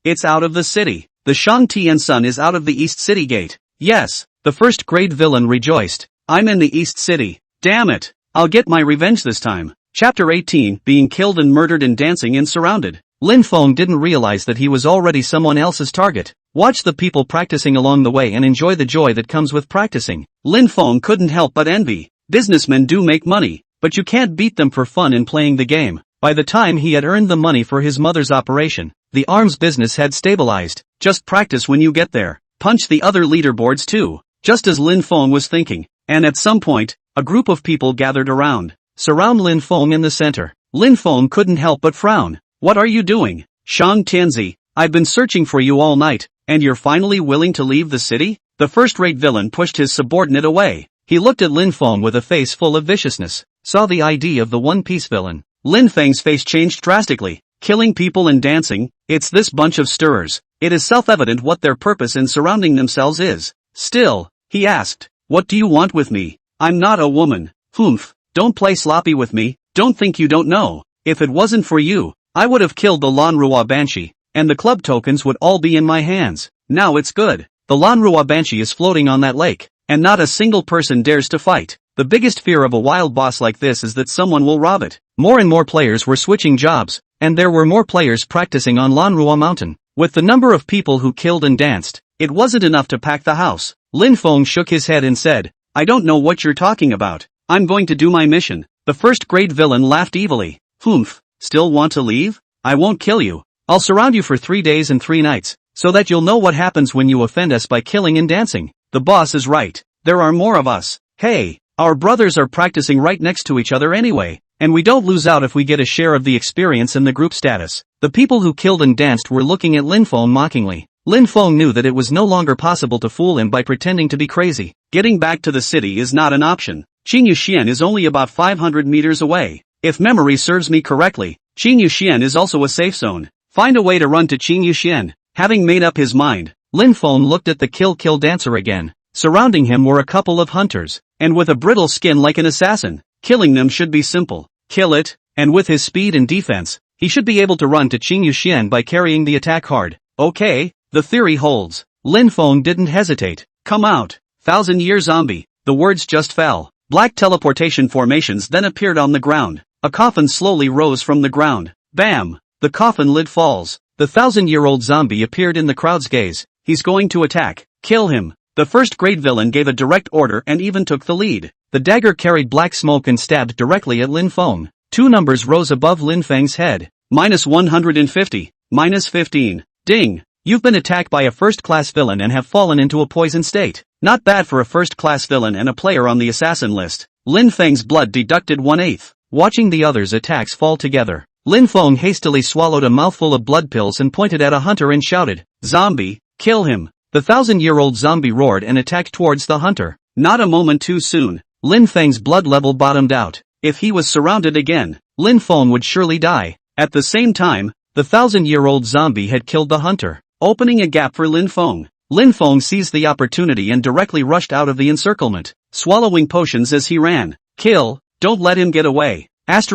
it's out of the city. The Shang Tian son is out of the East City gate. Yes, the first grade villain rejoiced. I'm in the East City. Damn it. I'll get my revenge this time. Chapter 18, being killed and murdered and dancing and surrounded. Lin Feng didn't realize that he was already someone else's target. Watch the people practicing along the way and enjoy the joy that comes with practicing. Lin Feng couldn't help but envy. Businessmen do make money, but you can't beat them for fun in playing the game. By the time he had earned the money for his mother's operation, the arms business had stabilized. Just practice when you get there. Punch the other leaderboards too. Just as Lin Feng was thinking. And at some point, a group of people gathered around. Surround Lin Feng in the center. Lin Feng couldn't help but frown. What are you doing? Shang Tianzi, I've been searching for you all night, and you're finally willing to leave the city? The first-rate villain pushed his subordinate away. He looked at Lin Feng with a face full of viciousness. Saw the ID of the One-Piece villain. Lin Feng's face changed drastically. Killing people and dancing, it's this bunch of stirrers. It is self-evident what their purpose in surrounding themselves is. Still, he asked, what do you want with me? I'm not a woman. Humph, don't play sloppy with me, don't think you don't know. If it wasn't for you, I would have killed the Lanrua Banshee, and the club tokens would all be in my hands. Now it's good. The Lanrua Banshee is floating on that lake, and not a single person dares to fight. The biggest fear of a wild boss like this is that someone will rob it. More and more players were switching jobs, and there were more players practicing on Lanrua Mountain. With the number of people who killed and danced, it wasn't enough to pack the house. Lin Feng shook his head and said, I don't know what you're talking about. I'm going to do my mission. The first-grade villain laughed evilly. Humph, still want to leave? I won't kill you. I'll surround you for 3 days and 3 nights, so that you'll know what happens when you offend us by killing and dancing. The boss is right. There are more of us. Hey, our brothers are practicing right next to each other anyway, and we don't lose out if we get a share of the experience and the group status. The people who killed and danced were looking at Lin Feng mockingly. Lin Feng knew that it was no longer possible to fool him by pretending to be crazy. Getting back to the city is not an option. Qing Yuxian is only about 500 meters away. If memory serves me correctly, Qing Yuxian is also a safe zone. Find a way to run to Qing Yuxian. Having made up his mind, Lin Feng looked at the kill dancer again. Surrounding him were a couple of hunters, and with a brittle skin like an assassin. Killing them should be simple. Kill it, and with his speed and defense, he should be able to run to Qing Yuxian by carrying the attack hard. Okay, the theory holds. Lin Feng didn't hesitate. Come out, 1,000-year zombie. The words just fell. Black teleportation formations then appeared on the ground. A coffin slowly rose from the ground. Bam! The coffin lid falls. The 1,000-year-old zombie appeared in the crowd's gaze. He's going to attack. Kill him. The first-grade villain gave a direct order and even took the lead. The dagger carried black smoke and stabbed directly at Lin Feng. 2 numbers rose above Lin Feng's head. -150, -15. Ding! You've been attacked by a first-class villain and have fallen into a poison state. Not bad for a first-class villain and a player on the assassin list. Lin Feng's blood deducted 1/8. Watching the others' attacks fall together, Lin Feng hastily swallowed a mouthful of blood pills and pointed at a hunter and shouted, Zombie, kill him. The 1,000-year-old zombie roared and attacked towards the hunter. Not a moment too soon, Lin Feng's blood level bottomed out. If he was surrounded again, Lin Feng would surely die. At the same time, the 1,000-year-old zombie had killed the hunter, opening a gap for Lin Feng. Lin Feng seized the opportunity and directly rushed out of the encirclement, swallowing potions as he ran. Kill, don't let him get away. This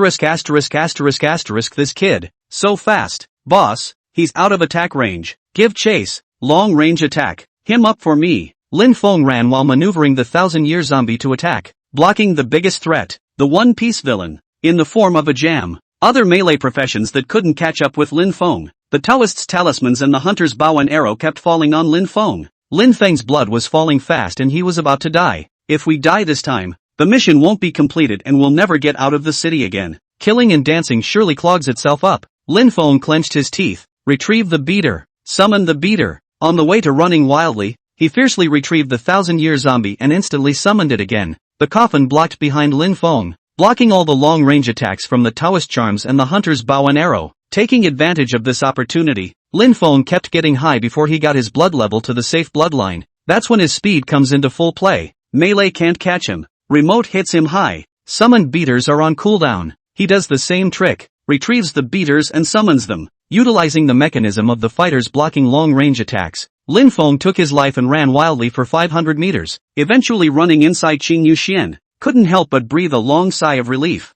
kid, so fast. Boss, he's out of attack range. Give chase. Long range attack. Him up for me. Lin Feng ran while maneuvering the 1,000-year zombie to attack, blocking the biggest threat, the One Piece villain, in the form of a jam. Other melee professions that couldn't catch up with Lin Feng. The Taoist's talismans and the hunter's bow and arrow kept falling on Lin Feng. Lin Feng's blood was falling fast and he was about to die. If we die this time, the mission won't be completed and we'll never get out of the city again. Killing and dancing surely clogs itself up. Lin Feng clenched his teeth, retrieved the beater, summoned the beater. On the way to running wildly, he fiercely retrieved the 1,000-year zombie and instantly summoned it again. The coffin blocked behind Lin Feng, blocking all the long-range attacks from the Taoist charms and the hunter's bow and arrow. Taking advantage of this opportunity, Lin Feng kept getting high before he got his blood level to the safe bloodline. That's when his speed comes into full play. Melee can't catch him. Remote hits him high. Summoned beaters are on cooldown. He does the same trick, retrieves the beaters and summons them. Utilizing the mechanism of the fighters blocking long-range attacks, Lin Feng took his life and ran wildly for 500 meters, eventually running inside Qingyu Xian. Couldn't help but breathe a long sigh of relief.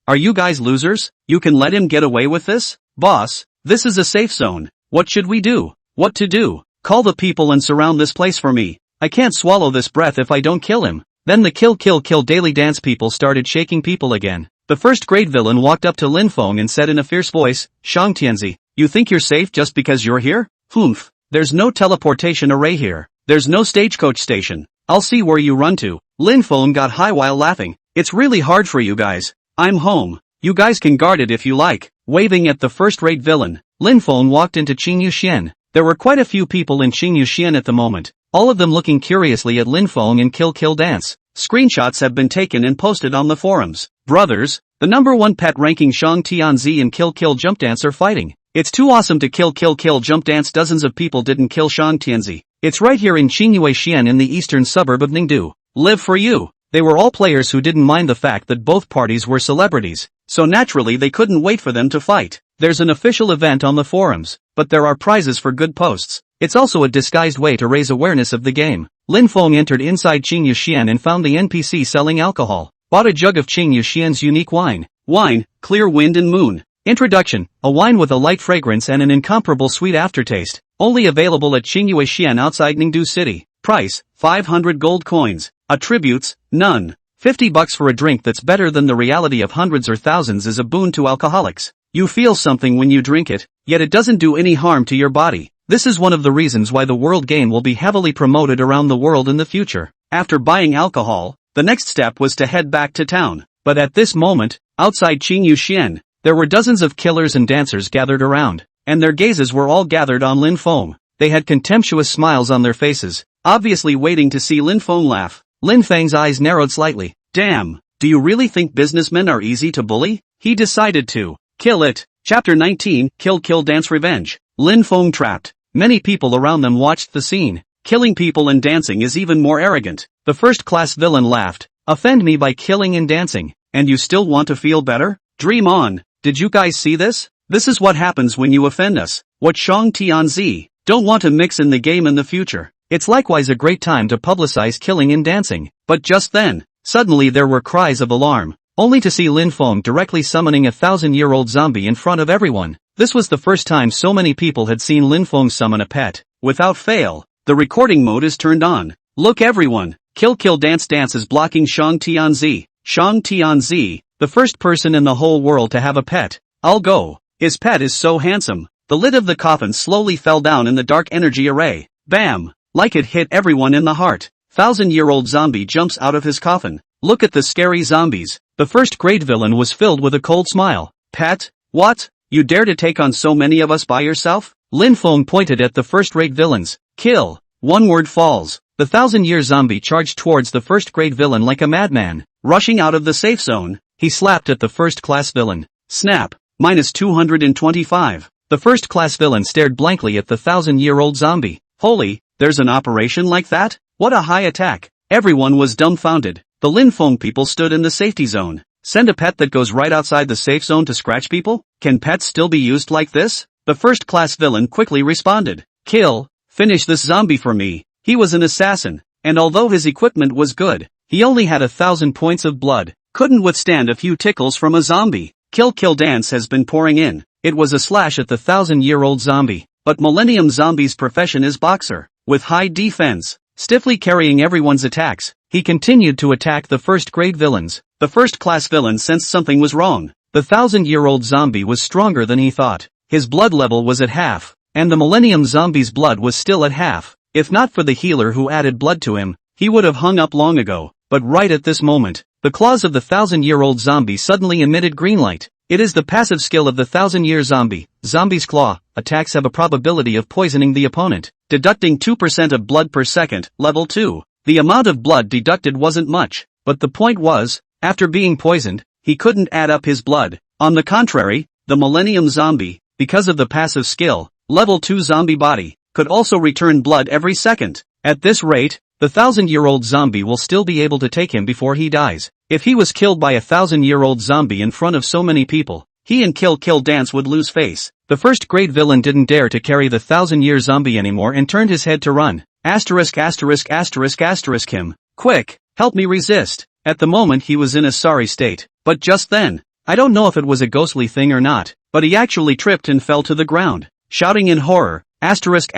Are you guys losers? You can let him get away with this? Boss, this is a safe zone. What should we do? What to do? Call the people and surround this place for me. I can't swallow this breath if I don't kill him. Then the kill daily dance people started shaking people again. The first grade villain walked up to Lin Feng and said in a fierce voice, Shang Tianzi, you think you're safe just because you're here? Humph. There's no teleportation array here. There's no stagecoach station. I'll see where you run to. Lin Feng got high while laughing. It's really hard for you guys. I'm home. You guys can guard it if you like. Waving at the first-rate villain, Lin Feng walked into Qingyu Xian. There were quite a few people in Qingyu Xian at the moment, all of them looking curiously at Lin Feng and kill dance. Screenshots have been taken and posted on the forums. Brothers, the #1 pet ranking Shang Tianzi and kill jump dance are fighting. It's too awesome to kill jump dance. Dozens of people didn't kill Shang Tianzi. It's right here in Qingyu Xian in the eastern suburb of Ningdu. Live for you. They were all players who didn't mind the fact that both parties were celebrities, so naturally they couldn't wait for them to fight. There's an official event on the forums, but there are prizes for good posts. It's also a disguised way to raise awareness of the game. Lin Feng entered inside Qingyu Xian and found the NPC selling alcohol. Bought a jug of Qingyu Xian's unique wine. Wine, Clear Wind and Moon. Introduction, a wine with a light fragrance and an incomparable sweet aftertaste. Only available at Qingyu Xian outside Ningdu City. Price, 500 gold coins. Attributes, none. $50 for a drink that's better than the reality of hundreds or thousands is a boon to alcoholics. You feel something when you drink it, yet it doesn't do any harm to your body. This is one of the reasons why the world game will be heavily promoted around the world in the future. After buying alcohol, the next step was to head back to town. But at this moment, outside Qingyu Xian, there were dozens of killers and dancers gathered around, and their gazes were all gathered on Lin Feng. They had contemptuous smiles on their faces, obviously waiting to see Lin Feng laugh. Lin Feng's eyes narrowed slightly. Damn, do you really think businessmen are easy to bully? He decided to kill it. Chapter 19, Kill Dance Revenge. Lin Feng trapped. Many people around them watched the scene. Killing people and dancing is even more arrogant. The first-class villain laughed. Offend me by killing and dancing, and you still want to feel better? Dream on. Did you guys see this? This is what happens when you offend us. What Shang Tianzi don't want to mix in the game in the future. It's likewise a great time to publicize killing and dancing. But just then, suddenly there were cries of alarm, only to see Lin Feng directly summoning a 1,000-year-old zombie in front of everyone. This was the first time so many people had seen Lin Feng summon a pet. Without fail, the recording mode is turned on. Look everyone, Kill Dance is blocking Shang Tianzi. Shang Tianzi, the first person in the whole world to have a pet. I'll go. His pet is so handsome. The lid of the coffin slowly fell down in the dark energy array. Bam! Like it hit everyone in the heart. 1,000-year-old zombie jumps out of his coffin. Look at the scary zombies. The first-grade villain was filled with a cold smile. Pet? What? You dare to take on so many of us by yourself? Lin Feng pointed at the first-rate villains. Kill. One word falls. The 1,000-year zombie charged towards the first-grade villain like a madman. Rushing out of the safe zone, he slapped at the first-class villain. Snap. -225. The first-class villain stared blankly at the 1,000-year-old zombie. Holy, there's an operation like that? What a high attack. Everyone was dumbfounded. The Lin Feng people stood in the safety zone. Send a pet that goes right outside the safe zone to scratch people? Can pets still be used like this? The first-class villain quickly responded. Kill. Finish this zombie for me. He was an assassin, and although his equipment was good, He only had 1,000 points of blood, couldn't withstand a few tickles from a zombie. Kill Dance has been pouring in. It was a slash at the 1,000-year-old zombie. But Millennium Zombie's profession is boxer. With high defense, stiffly carrying everyone's attacks, he continued to attack the first-grade villains. The first-class villain sensed something was wrong. The 1,000-year-old zombie was stronger than he thought. His blood level was at half, and the Millennium Zombie's blood was still at half. If not for the healer who added blood to him, he would have hung up long ago. But right at this moment, the claws of the 1,000-year-old zombie suddenly emitted green light. It is the passive skill of the 1,000-year zombie. Zombie's claw attacks have a probability of poisoning the opponent, deducting 2% of blood per second, level 2. The amount of blood deducted wasn't much, but the point was, after being poisoned, he couldn't add up his blood. On the contrary, the Millennium Zombie, because of the passive skill, level 2 zombie body, could also return blood every second. At this rate, the 1,000-year-old zombie will still be able to take him before he dies. If he was killed by a 1,000-year-old zombie in front of so many people, he and Kill Dance would lose face. The first-grade villain didn't dare to carry the 1,000-year zombie anymore and turned his head to run. Asterisk him. Quick, help me resist. At the moment he was in a sorry state. But just then, I don't know if it was a ghostly thing or not, but he actually tripped and fell to the ground, shouting in horror, asterisk.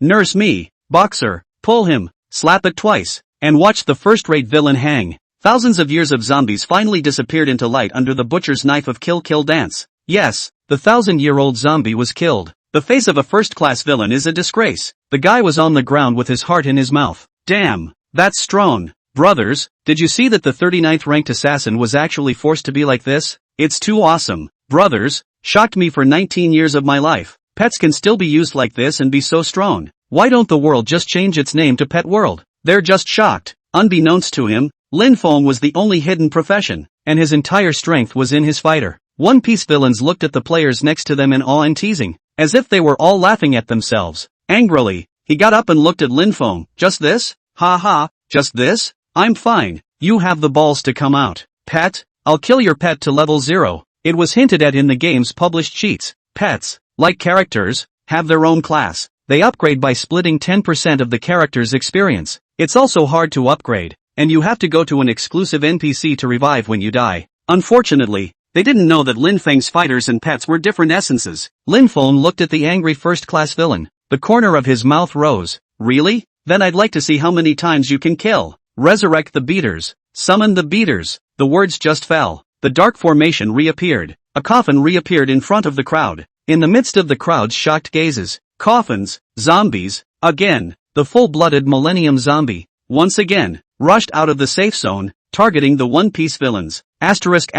Nurse me, boxer, pull him, slap it twice, and watch the first-rate villain hang. Thousands of years of zombies finally disappeared into light under the butcher's knife of Kill Dance. Yes, the 1,000-year-old zombie was killed. The face of a first-class villain is a disgrace. The guy was on the ground with his heart in his mouth. Damn, that's strong. Brothers, did you see that the 39th ranked assassin was actually forced to be like this? It's too awesome. Brothers, shocked me for 19 years of my life. Pets can still be used like this and be so strong. Why don't the world just change its name to Pet World? They're just shocked. Unbeknownst to him, Lin Feng was the only hidden profession, and his entire strength was in his fighter. One Piece villains looked at the players next to them in awe and teasing, as if they were all laughing at themselves. Angrily, he got up and looked at Lin Feng. Just this? Ha ha, just this? I'm fine. You have the balls to come out. Pet, I'll kill your pet to level 0. It was hinted at in the game's published cheats. Pets, like characters, have their own class. They upgrade by splitting 10% of the character's experience. It's also hard to upgrade, and you have to go to an exclusive NPC to revive when you die. Unfortunately, they didn't know that Lin Feng's fighters and pets were different essences. Lin Feng looked at the angry first-class villain. The corner of his mouth rose. Really? Then I'd like to see how many times you can kill. Resurrect the beaters. Summon the beaters. The words just fell. The dark formation reappeared. A coffin reappeared in front of the crowd. In the midst of the crowd's shocked gazes, coffins, zombies, again, the full-blooded Millennium Zombie, once again, rushed out of the safe zone, targeting the One Piece villains. Asterisk.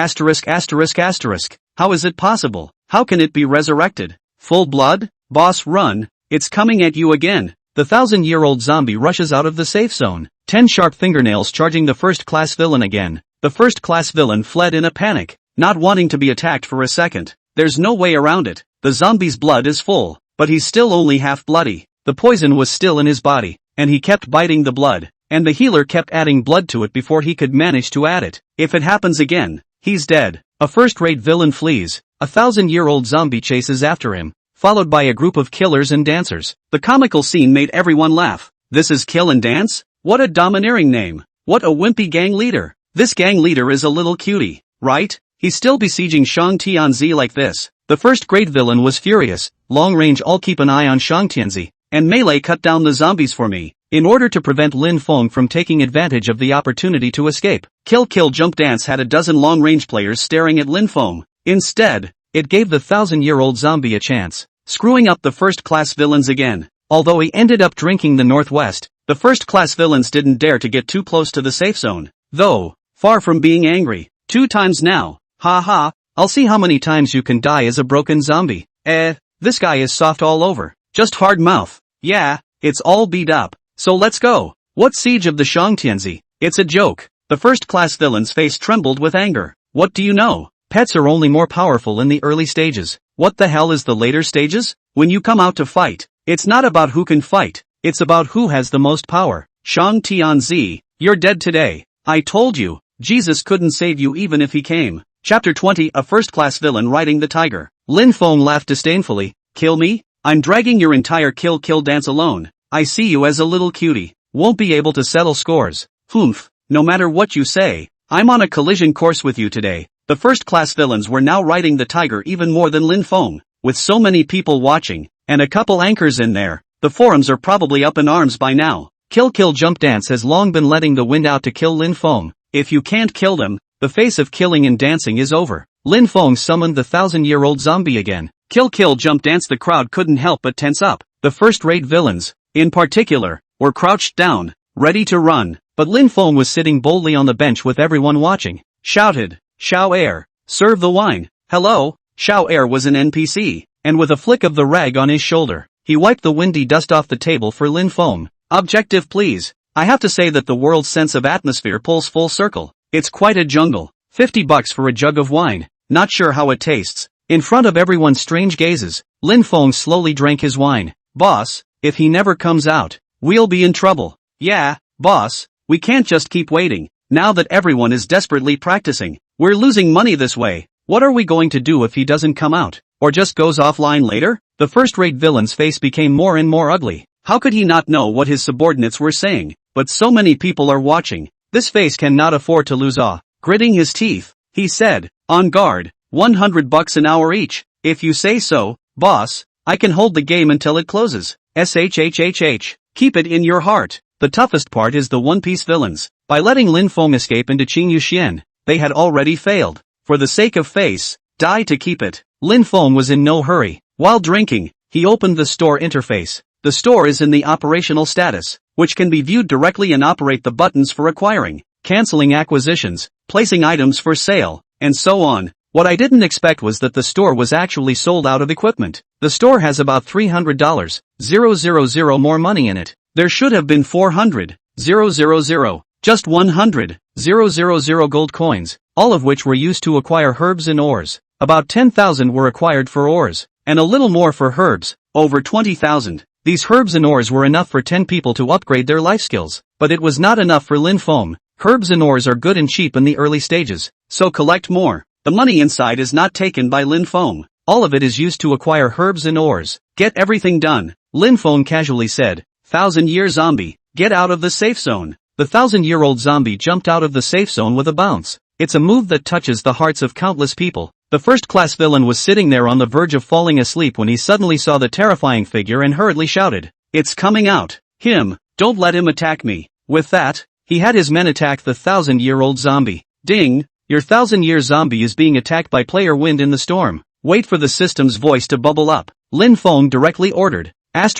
How is it possible? How can it be resurrected? Full blood? Boss, run. It's coming at you again. The 1,000-year-old zombie rushes out of the safe zone. 10 sharp fingernails charging the first-class villain again. The first-class villain fled in a panic, not wanting to be attacked for a second. There's no way around it. The zombie's blood is full, but he's still only half bloody. The poison was still in his body, and he kept biting the blood, and the healer kept adding blood to it before he could manage to add it. If it happens again, he's dead. A first-rate villain flees. A 1,000-year-old zombie chases after him, followed by a group of killers and dancers. The comical scene made everyone laugh. This is Kill and Dance? What a domineering name. What a wimpy gang leader. This gang leader is a little cutie, right? He's still besieging Shang Tianzi like this. The first-grade villain was furious. Long range, I'll keep an eye on Shang Tianzi, and melee cut down the zombies for me, in order to prevent Lin Feng from taking advantage of the opportunity to escape. Kill Jump Dance had a dozen long-range players staring at Lin Feng. Instead, it gave the 1,000-year-old zombie a chance, screwing up the first-class villains again. Although he ended up drinking the Northwest, the first-class villains didn't dare to get too close to the safe zone, though, far from being angry. 2 times now. Ha ha, I'll see how many times you can die as a broken zombie. This guy is soft all over. Just hard mouth. Yeah, it's all beat up. So let's go. What siege of the Shangtianzi? It's a joke. The first-class villain's face trembled with anger. What do you know? Pets are only more powerful in the early stages. What the hell is the later stages? When you come out to fight, it's not about who can fight. It's about who has the most power. Shang Tianzi, you're dead today. I told you, Jesus couldn't save you even if he came. Chapter 20. A first-class villain riding the tiger. Lin Feng laughed disdainfully. Kill me? I'm dragging your entire Kill Dance alone. I see you as a little cutie. won't be able to settle scores. Humph, no matter what you say, I'm on a collision course with you today. The first-class villains were now riding the tiger even more than Lin Feng. With so many people watching, and a couple anchors in there, the forums are probably up in arms by now. Kill Kill Jump Dance has long been letting the wind out to kill Lin Feng. If you can't kill them, the face of killing and dancing is over. Lin Feng summoned the 1,000-year-old zombie again. Kill Kill Jump Dance. The crowd couldn't help but tense up. The first-rate villains, in particular, were crouched down, ready to run. But Lin Feng was sitting boldly on the bench with everyone watching. Shouted, "Xiao Air, serve the wine." Hello? Xiao Air was an NPC, and with a flick of the rag on his shoulder, he wiped the windy dust off the table for Lin Feng. Objective please. I have to say that the world's sense of atmosphere pulls full circle. It's quite a jungle. $50 for a jug of wine. Not sure how it tastes. In front of everyone's strange gazes, Lin Feng slowly drank his wine. Boss, if he never comes out, we'll be in trouble. Yeah, boss, we can't just keep waiting. Now that everyone is desperately practicing, we're losing money this way. What are we going to do if he doesn't come out, or just goes offline later? The first-rate villain's face became more and more ugly. How could he not know what his subordinates were saying? But so many people are watching. This face cannot afford to lose awe. Gritting his teeth, he said, "On guard, $100 an hour each. If you say so, boss, I can hold the game until it closes. SHHHH. Keep it in your heart." The toughest part is the One Piece villains. By letting Lin Feng escape into Qingyu Xian, they had already failed. For the sake of face, die to keep it. Lin Feng was in no hurry. While drinking, he opened the store interface. The store is in the operational status, which can be viewed directly and operate the buttons for acquiring, canceling acquisitions, placing items for sale, and so on. What I didn't expect was that the store was actually sold out of equipment. The store has about $300,000 more money in it. There should have been $400,000, just $100,000 gold coins, all of which were used to acquire herbs and ores. About 10,000 were acquired for ores, and a little more for herbs, over 20,000. These herbs and ores were enough for 10 people to upgrade their life skills, but it was not enough for Lin Feng. Herbs and ores are good and cheap in the early stages, so collect more. The money inside is not taken by Lin Feng. All of it is used to acquire herbs and ores. Get everything done, Lin Feng casually said. 1,000-year zombie, get out of the safe zone. The 1,000-year-old zombie jumped out of the safe zone with a bounce. It's a move that touches the hearts of countless people. The first-class villain was sitting there on the verge of falling asleep when he suddenly saw the terrifying figure and hurriedly shouted, "It's coming out! Him! Don't let him attack me!" With that, he had his men attack the 1,000-year-old zombie. Ding! Your 1,000-year zombie is being attacked by player Wind in the storm. Wait for the system's voice to bubble up. Lin Feng directly ordered, that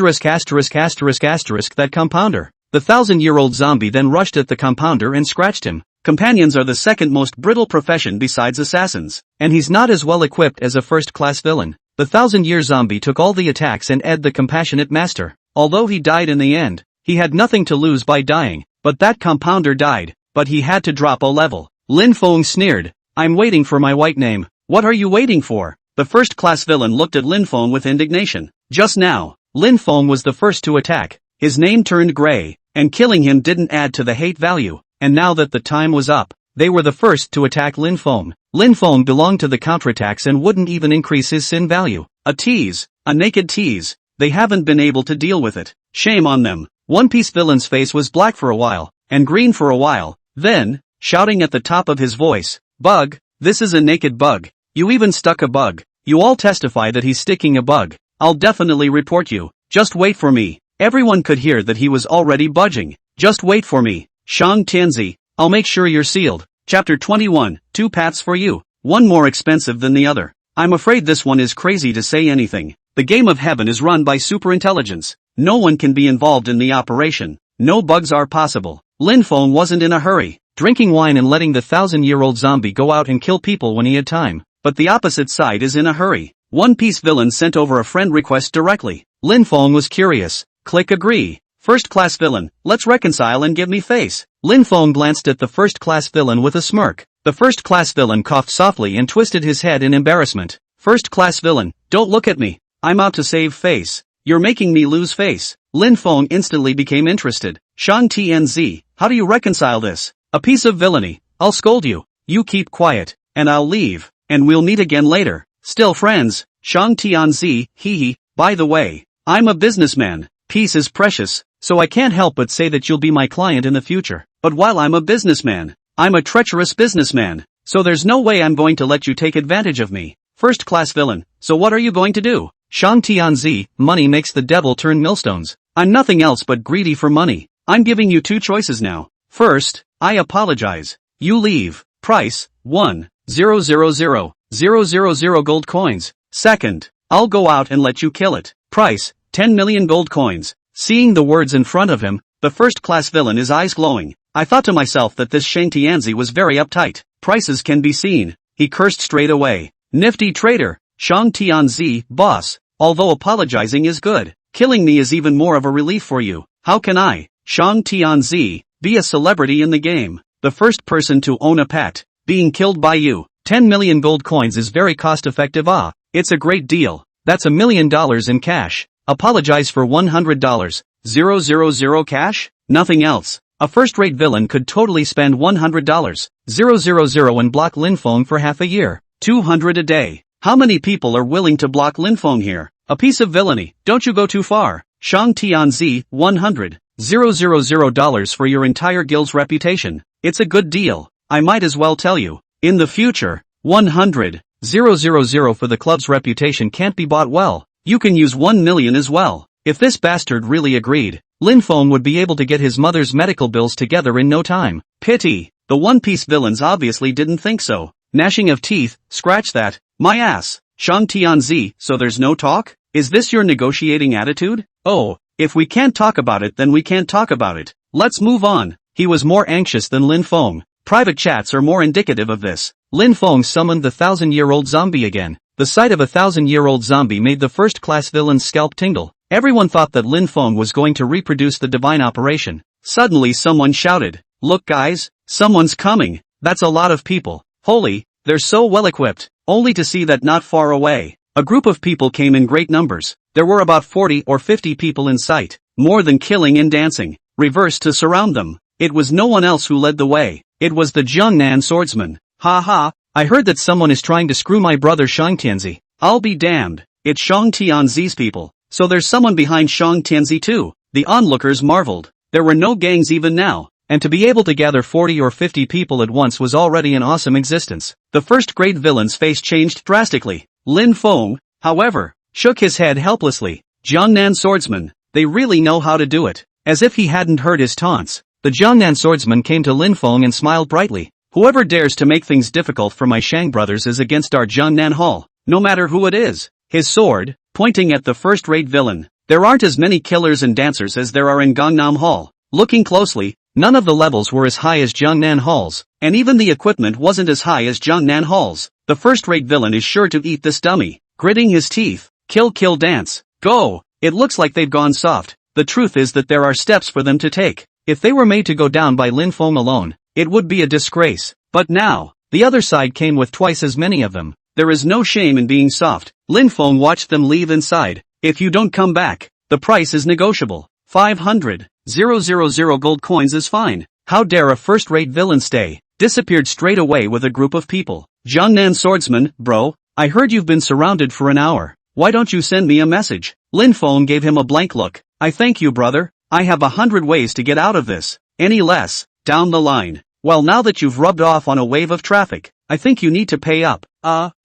compounder. The 1,000-year-old zombie then rushed at the compounder and scratched him. Companions are the second most brittle profession besides assassins, and he's not as well equipped as a first-class villain. The 1,000-year zombie took all the attacks and Ed the compassionate master. Although he died in the end, he had nothing to lose by dying, but that compounder died, but he had to drop a level. Lin Feng sneered, "I'm waiting for my white name." What are you waiting for? The first-class villain looked at Lin Feng with indignation. Just now, Lin Feng was the first to attack. His name turned gray, and killing him didn't add to the hate value. And now that the time was up, they were the first to attack Lin Feng. Lin Feng belonged to the counterattacks and wouldn't even increase his sin value. A tease, a naked tease. They haven't been able to deal with it. Shame on them. One Piece villain's face was black for a while, and green for a while. Then, shouting at the top of his voice, "Bug, this is a naked bug. You even stuck a bug. You all testify that he's sticking a bug. I'll definitely report you. Just wait for me." Everyone could hear that he was already budging. "Just wait for me. Shang Tianzi, I'll make sure you're sealed." Chapter 21, 2 paths for you. One more expensive than the other. I'm afraid this one is crazy to say anything. The game of heaven is run by superintelligence. No one can be involved in the operation. No bugs are possible. Lin Feng wasn't in a hurry, drinking wine and letting the 1,000-year-old zombie go out and kill people when he had time. But the opposite side is in a hurry. One Piece villain sent over a friend request directly. Lin Feng was curious. Click agree. First-class villain, let's reconcile and give me face. Lin Feng glanced at the first-class villain with a smirk. The first-class villain coughed softly and twisted his head in embarrassment. First-class villain, don't look at me. I'm out to save face. You're making me lose face. Lin Feng instantly became interested. Shang Tianzi, how do you reconcile this? A piece of villainy. I'll scold you. You keep quiet, and I'll leave, and we'll meet again later. Still friends. Shang Tianzi, hee hee. By the way, I'm a businessman. Peace is precious, so I can't help but say that you'll be my client in the future. But while I'm a businessman, I'm a treacherous businessman, so there's no way I'm going to let you take advantage of me. First class villain, so what are you going to do? Shang Tianzi, money makes the devil turn millstones. I'm nothing else but greedy for money. I'm giving you two choices now. First, I apologize. You leave. Price, 1,000,000 gold coins. Second, I'll go out and let you kill it. Price, 10 million gold coins. Seeing the words in front of him, the first-class villain is eyes glowing. I thought to myself that this Shang Tianzi was very uptight. Prices can be seen. He cursed straight away. Nifty traitor. Shang Tianzi, boss. Although apologizing is good, killing me is even more of a relief for you. How can I, Shang Tianzi, be a celebrity in the game? The first person to own a pet, being killed by you. 10 million gold coins is very cost-effective. It's a great deal. That's $1 million in cash. Apologize for $100. 000 cash? Nothing else. A first-rate villain could totally spend $100. 000 and block Lin Feng for half a year. 200 a day. How many people are willing to block Lin Feng here? A piece of villainy. Don't you go too far. Shang Tianzi, $100,000 for your entire guild's reputation. It's a good deal. I might as well tell you. In the future, 100,000 for the club's reputation can't be bought well. You can use 1 million as well. If this bastard really agreed, Lin Feng would be able to get his mother's medical bills together in no time. Pity. The One Piece villains obviously didn't think so. Gnashing of teeth, scratch that. My ass. Shang Tianzi, so there's no talk? Is this your negotiating attitude? Oh, if we can't talk about it then we can't talk about it. Let's move on. He was more anxious than Lin Feng. Private chats are more indicative of this. Lin Feng summoned the 1,000-year-old zombie again. The sight of a 1,000-year-old zombie made the first-class villain's scalp tingle. Everyone thought that Lin Feng was going to reproduce the divine operation. Suddenly someone shouted, "Look guys, someone's coming." That's a lot of people. Holy, they're so well equipped. Only to see that not far away, a group of people came in great numbers. There were about 40 or 50 people in sight. More than killing and dancing. Reversed to surround them. It was no one else who led the way. It was the Jiangnan swordsman. Ha ha, I heard that someone is trying to screw my brother Shang Tianzi. I'll be damned. It's Shang Tianzi's people. So there's someone behind Shang Tianzi too. The onlookers marveled. There were no gangs even now. And to be able to gather 40 or 50 people at once was already an awesome existence. The first great villain's face changed drastically. Lin Feng, however, shook his head helplessly. Jiangnan swordsman, they really know how to do it. As if he hadn't heard his taunts, the Jiangnan swordsman came to Lin Feng and smiled brightly. Whoever dares to make things difficult for my Shang brothers is against our Jiangnan Hall, no matter who it is. His sword, pointing at the first-rate villain. There aren't as many killers and dancers as there are in Gangnam Hall. Looking closely, none of the levels were as high as Jiangnan Hall's, and even the equipment wasn't as high as Jiangnan Hall's. The first-rate villain is sure to eat this dummy. Gritting his teeth. Kill kill dance. Go! It looks like they've gone soft. The truth is that there are steps for them to take. If they were made to go down by Lin Feng alone, it would be a disgrace. But now, the other side came with twice as many of them. There is no shame in being soft. Lin Feng watched them leave inside. If you don't come back, the price is negotiable. 500,000 gold coins is fine. How dare a first-rate villain stay? Disappeared straight away with a group of people. Jiangnan swordsman, bro, I heard you've been surrounded for an hour. Why don't you send me a message? Lin Feng gave him a blank look. I thank you brother. I have 100 ways to get out of this. Any less, down the line. Well now that you've rubbed off on a wave of traffic, I think you need to pay up.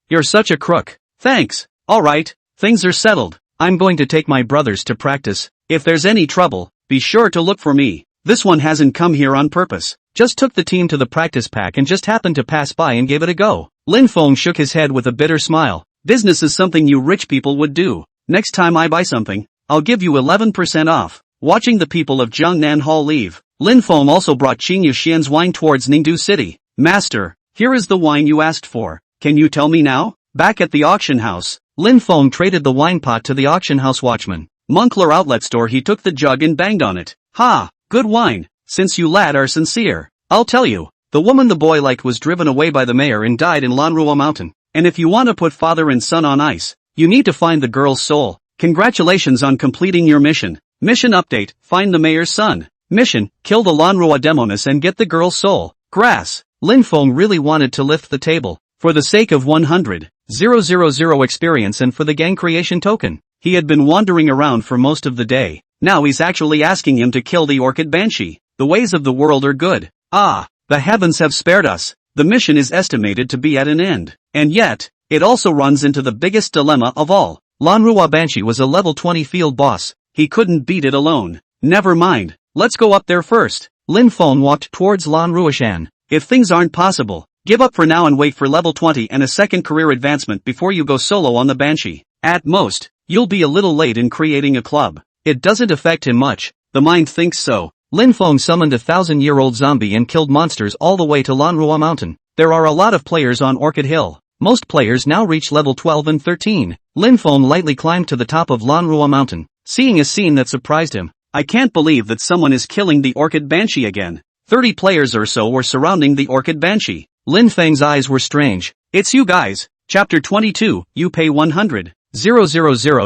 You're such a crook. Thanks. Alright, things are settled. I'm going to take my brothers to practice. If there's any trouble, be sure to look for me. This one hasn't come here on purpose. Just took the team to the practice pack and just happened to pass by and gave it a go. Lin Feng shook his head with a bitter smile. Business is something you rich people would do. Next time I buy something, I'll give you 11% off. Watching the people of Jiangnan Hall leave, Lin Feng also brought Qing Yuxian's wine towards Ningdu City. Master, here is the wine you asked for. Can you tell me now? Back at the auction house, Lin Feng traded the wine pot to the auction house watchman. Moncler outlet store. He took the jug and banged on it. Ha! Good wine. Since you lad are sincere, I'll tell you. The woman the boy liked was driven away by the mayor and died in Lanrua Mountain. And if you want to put father and son on ice, you need to find the girl's soul. Congratulations on completing your mission. Mission update, find the mayor's son. Mission, kill the Lanrua demoness and get the girl's soul. Grass. Lin Feng really wanted to lift the table. For the sake of 100,000 experience and for the gang creation token. He had been wandering around for most of the day. Now he's actually asking him to kill the Orchid Banshee. The ways of the world are good. Ah, the heavens have spared us. The mission is estimated to be at an end. And yet, it also runs into the biggest dilemma of all. manhwa Banshee was a level 20 field boss. He couldn't beat it alone. Never mind, let's go up there first. Lin Feng walked towards Lan Ruoshan. If things aren't possible, give up for now and wait for level 20 and a second career advancement before you go solo on the Banshee. At most, you'll be a little late in creating a club. It doesn't affect him much. The mind thinks so. Lin Feng summoned a 1,000-year-old zombie and killed monsters all the way to Lanrua Mountain. There are a lot of players on Orchid Hill. Most players now reach level 12 and 13. Lin Feng lightly climbed to the top of Lanrua Mountain, seeing a scene that surprised him. I can't believe that someone is killing the Orchid Banshee again. 30 players or so were surrounding the Orchid Banshee. Lin Feng's eyes were strange. It's you guys. Chapter 22, you pay 100,000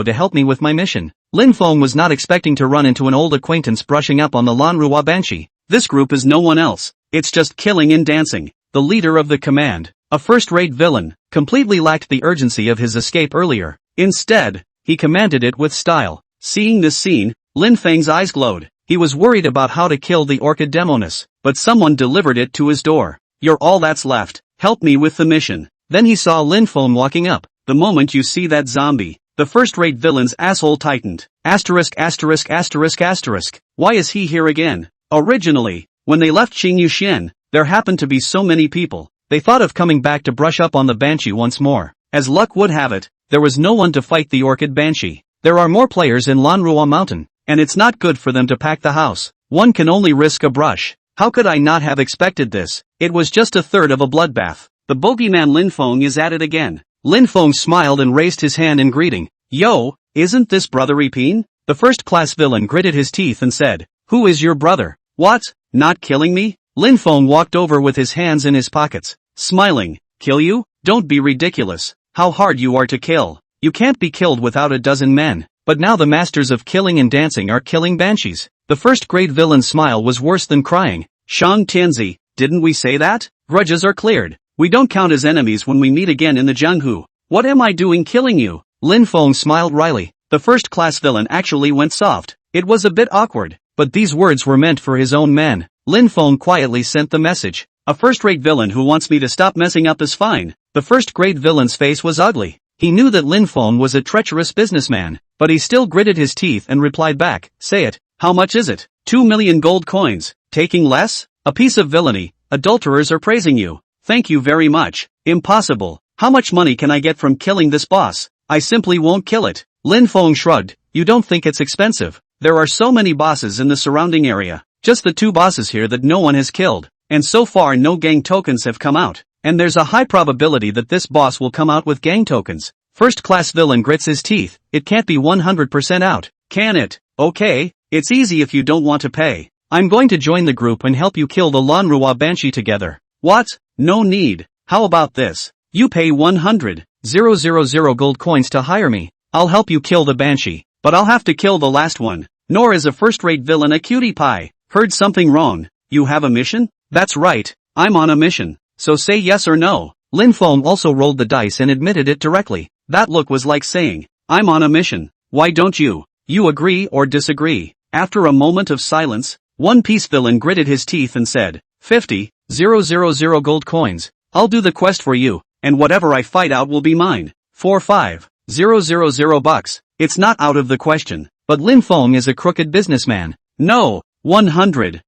to help me with my mission. Lin Feng was not expecting to run into an old acquaintance brushing up on the Lanrua Banshee. This group is no one else. It's just killing and dancing. The leader of the command, a first-rate villain, completely lacked the urgency of his escape earlier. Instead, he commanded it with style. Seeing this scene, Lin Feng's eyes glowed. He was worried about how to kill the Orchid Demoness, but someone delivered it to his door. You're all that's left. Help me with the mission. Then he saw Lin Feng walking up. The moment you see that zombie, the first-rate villain's asshole tightened. Asterisk. Why is he here again? Originally, when they left Qingyu Xian, there happened to be so many people. They thought of coming back to brush up on the Banshee once more. As luck would have it, there was no one to fight the Orchid Banshee. There are more players in Lanrua Mountain, and it's not good for them to pack the house. One can only risk a brush. How could I not have expected this? It was just a third of a bloodbath. The bogeyman Lin Feng is at it again. Lin Feng smiled and raised his hand in greeting. Yo, isn't this Brother Epine? The first-class villain gritted his teeth and said, Who is your brother? What? Not killing me? Lin Feng walked over with his hands in his pockets, smiling. Kill you? Don't be ridiculous. How hard you are to kill. You can't be killed without a dozen men. But now the masters of killing and dancing are killing banshees. The first-grade villain's smile was worse than crying. Shang Tianzi, didn't we say that? Grudges are cleared. We don't count as enemies when we meet again in the Jianghu. What am I doing killing you? Lin Feng smiled wryly. The first-class villain actually went soft. It was a bit awkward, but these words were meant for his own men. Lin Feng quietly sent the message. A first-rate villain who wants me to stop messing up is fine. The first-grade villain's face was ugly. He knew that Lin Feng was a treacherous businessman, but he still gritted his teeth and replied back, Say it, how much is it? 2 million gold coins. Taking less? A piece of villainy. Adulterers are praising you. Thank you very much. Impossible. How much money can I get from killing this boss? I simply won't kill it. Lin Feng shrugged. You don't think it's expensive? There are so many bosses in the surrounding area. Just the 2 bosses here that no one has killed. And so far no gang tokens have come out. And there's a high probability that this boss will come out with gang tokens. First-class villain grits his teeth. It can't be 100% out, can it? Okay, it's easy if you don't want to pay. I'm going to join the group and help you kill the Lanrua Banshee together. What? No need. How about this? You pay 100,000 gold coins to hire me. I'll help you kill the Banshee, but I'll have to kill the last one. Nor is a first-rate villain a cutie pie. Heard something wrong? You have a mission? That's right, I'm on a mission. So say yes or no. Lin Feng also rolled the dice and admitted it directly. That look was like saying, I'm on a mission. Why don't you? You agree or disagree? After a moment of silence, One Piece villain gritted his teeth and said, 50,000 gold coins. I'll do the quest for you, and whatever I fight out will be mine. 45,000 bucks. It's not out of the question. But Lin Feng is a crooked businessman. No, 100,000.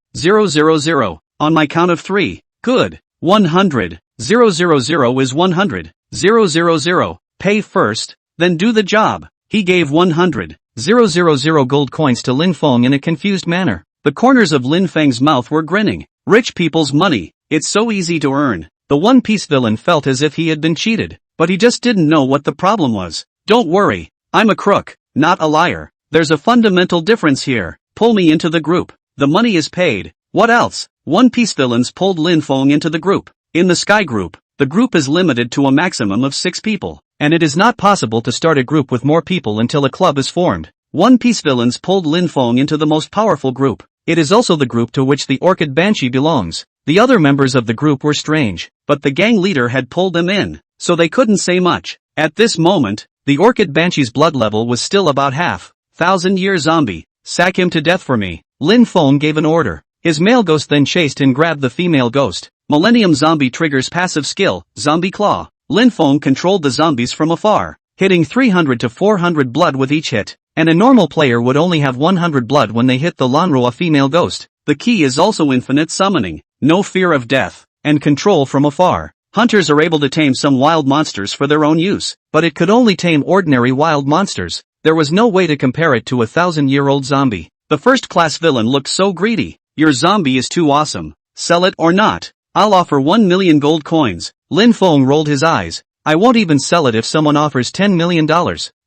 On my count of 3. Good. 100,000 is 100,000. Pay first, then do the job. He gave 100,000 gold coins to Lin Feng in a confused manner. The corners of Lin Feng's mouth were grinning. Rich people's money. It's so easy to earn. The One Piece villain felt as if he had been cheated, but he just didn't know what the problem was. Don't worry. I'm a crook, not a liar. There's a fundamental difference here. Pull me into the group. The money is paid. What else? One Piece villains pulled Lin Feng into the group. In the Sky Group, the group is limited to a maximum of 6 people, and it is not possible to start a group with more people until a club is formed. One Piece villains pulled Lin Feng into the most powerful group. It is also the group to which the Orchid Banshee belongs. The other members of the group were strange, but the gang leader had pulled them in, so they couldn't say much. At this moment, the Orchid Banshee's blood level was still about half. 1,000-year zombie. Sack him to death for me. Lin Feng gave an order. His male ghost then chased and grabbed the female ghost. Millennium Zombie triggers passive skill, Zombie Claw. Lin Feng controlled the zombies from afar, hitting 300 to 400 blood with each hit, and a normal player would only have 100 blood when they hit the manhwa female ghost. The key is also infinite summoning, no fear of death, and control from afar. Hunters are able to tame some wild monsters for their own use, but it could only tame ordinary wild monsters. There was no way to compare it to a 1,000-year-old zombie. The first-class villain looked so greedy. Your zombie is too awesome. Sell it or not. I'll offer 1 million gold coins. Lin Feng rolled his eyes. I won't even sell it if someone offers $10 million.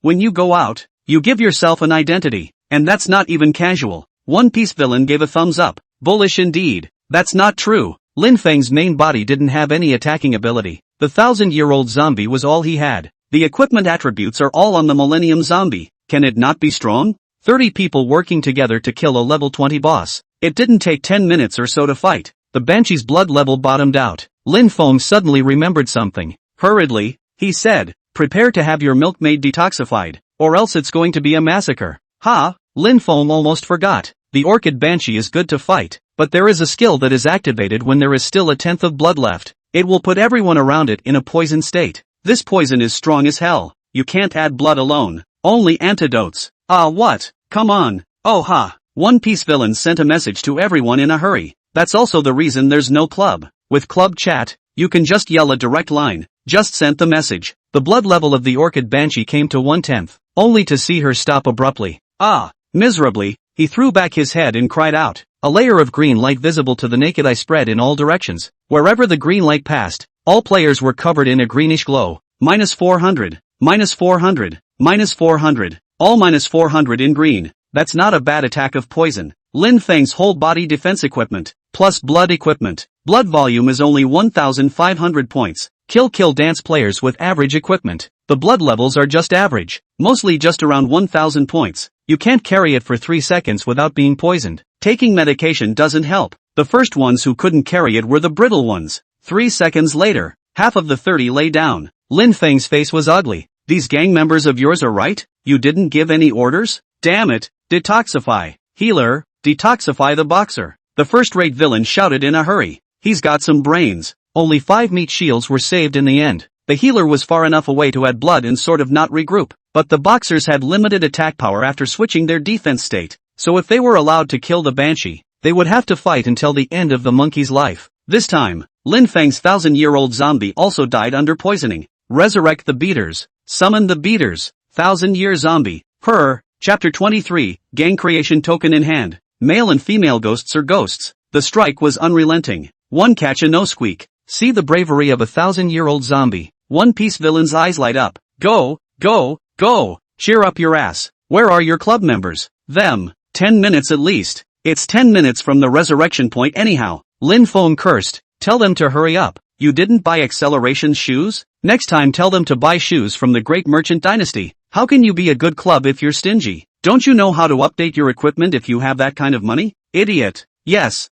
When you go out, you give yourself an identity, and that's not even casual. One Piece villain gave a thumbs up. Bullish indeed. That's not true. Lin Feng's main body didn't have any attacking ability. The 1,000-year-old zombie was all he had. The equipment attributes are all on the Millennium Zombie. Can it not be strong? 30 people working together to kill a level 20 boss. It didn't take 10 minutes or so to fight. The Banshee's blood level bottomed out. Lin Feng suddenly remembered something. Hurriedly, he said, prepare to have your milkmaid detoxified, or else it's going to be a massacre. Ha! Lin Feng almost forgot. The Orchid Banshee is good to fight, but there is a skill that is activated when there is still a tenth of blood left. It will put everyone around it in a poison state. This poison is strong as hell. You can't add blood alone. Only antidotes. Ah, what? Come on. Oh ha. One Piece villains sent a message to everyone in a hurry. That's also the reason there's no club. With club chat, you can just yell a direct line. Just sent the message. The blood level of the Orchid Banshee came to 1/10, only to see her stop abruptly. Ah, miserably, he threw back his head and cried out. A layer of green light visible to the naked eye spread in all directions. Wherever the green light passed, all players were covered in a greenish glow. -400, -400, -400, all -400 in green. That's not a bad attack of poison. Lin Feng's whole body defense equipment, plus blood equipment. Blood volume is only 1,500 points. Kill dance players with average equipment. The blood levels are just average, mostly just around 1,000 points. You can't carry it for 3 seconds without being poisoned. Taking medication doesn't help. The first ones who couldn't carry it were the brittle ones. 3 seconds later, half of the 30 lay down. Lin Feng's face was ugly. These gang members of yours are right? You didn't give any orders? Damn it. Detoxify. Healer, detoxify the boxer. The first-rate villain shouted in a hurry. He's got some brains. Only 5 meat shields were saved in the end. The healer was far enough away to add blood and sort of not regroup. But the boxers had limited attack power after switching their defense state. So if they were allowed to kill the Banshee, they would have to fight until the end of the monkey's life. This time, Lin Feng's 1,000-year-old zombie also died under poisoning. Resurrect the beaters. Summon the beaters. 1,000-year zombie. Chapter 23, Gang Creation Token in Hand. Male and female ghosts are ghosts. The strike was unrelenting. One catch a no squeak. See the bravery of a 1,000-year-old zombie. One Piece villain's eyes light up. Go, go, go. Cheer up your ass. Where are your club members? Them. 10 minutes at least. It's 10 minutes from the resurrection point anyhow. Lin Feng cursed. Tell them to hurry up. You didn't buy acceleration shoes? Next time tell them to buy shoes from the Great Merchant Dynasty. How can you be a good club if you're stingy? Don't you know how to update your equipment if you have that kind of money? Idiot. Yes.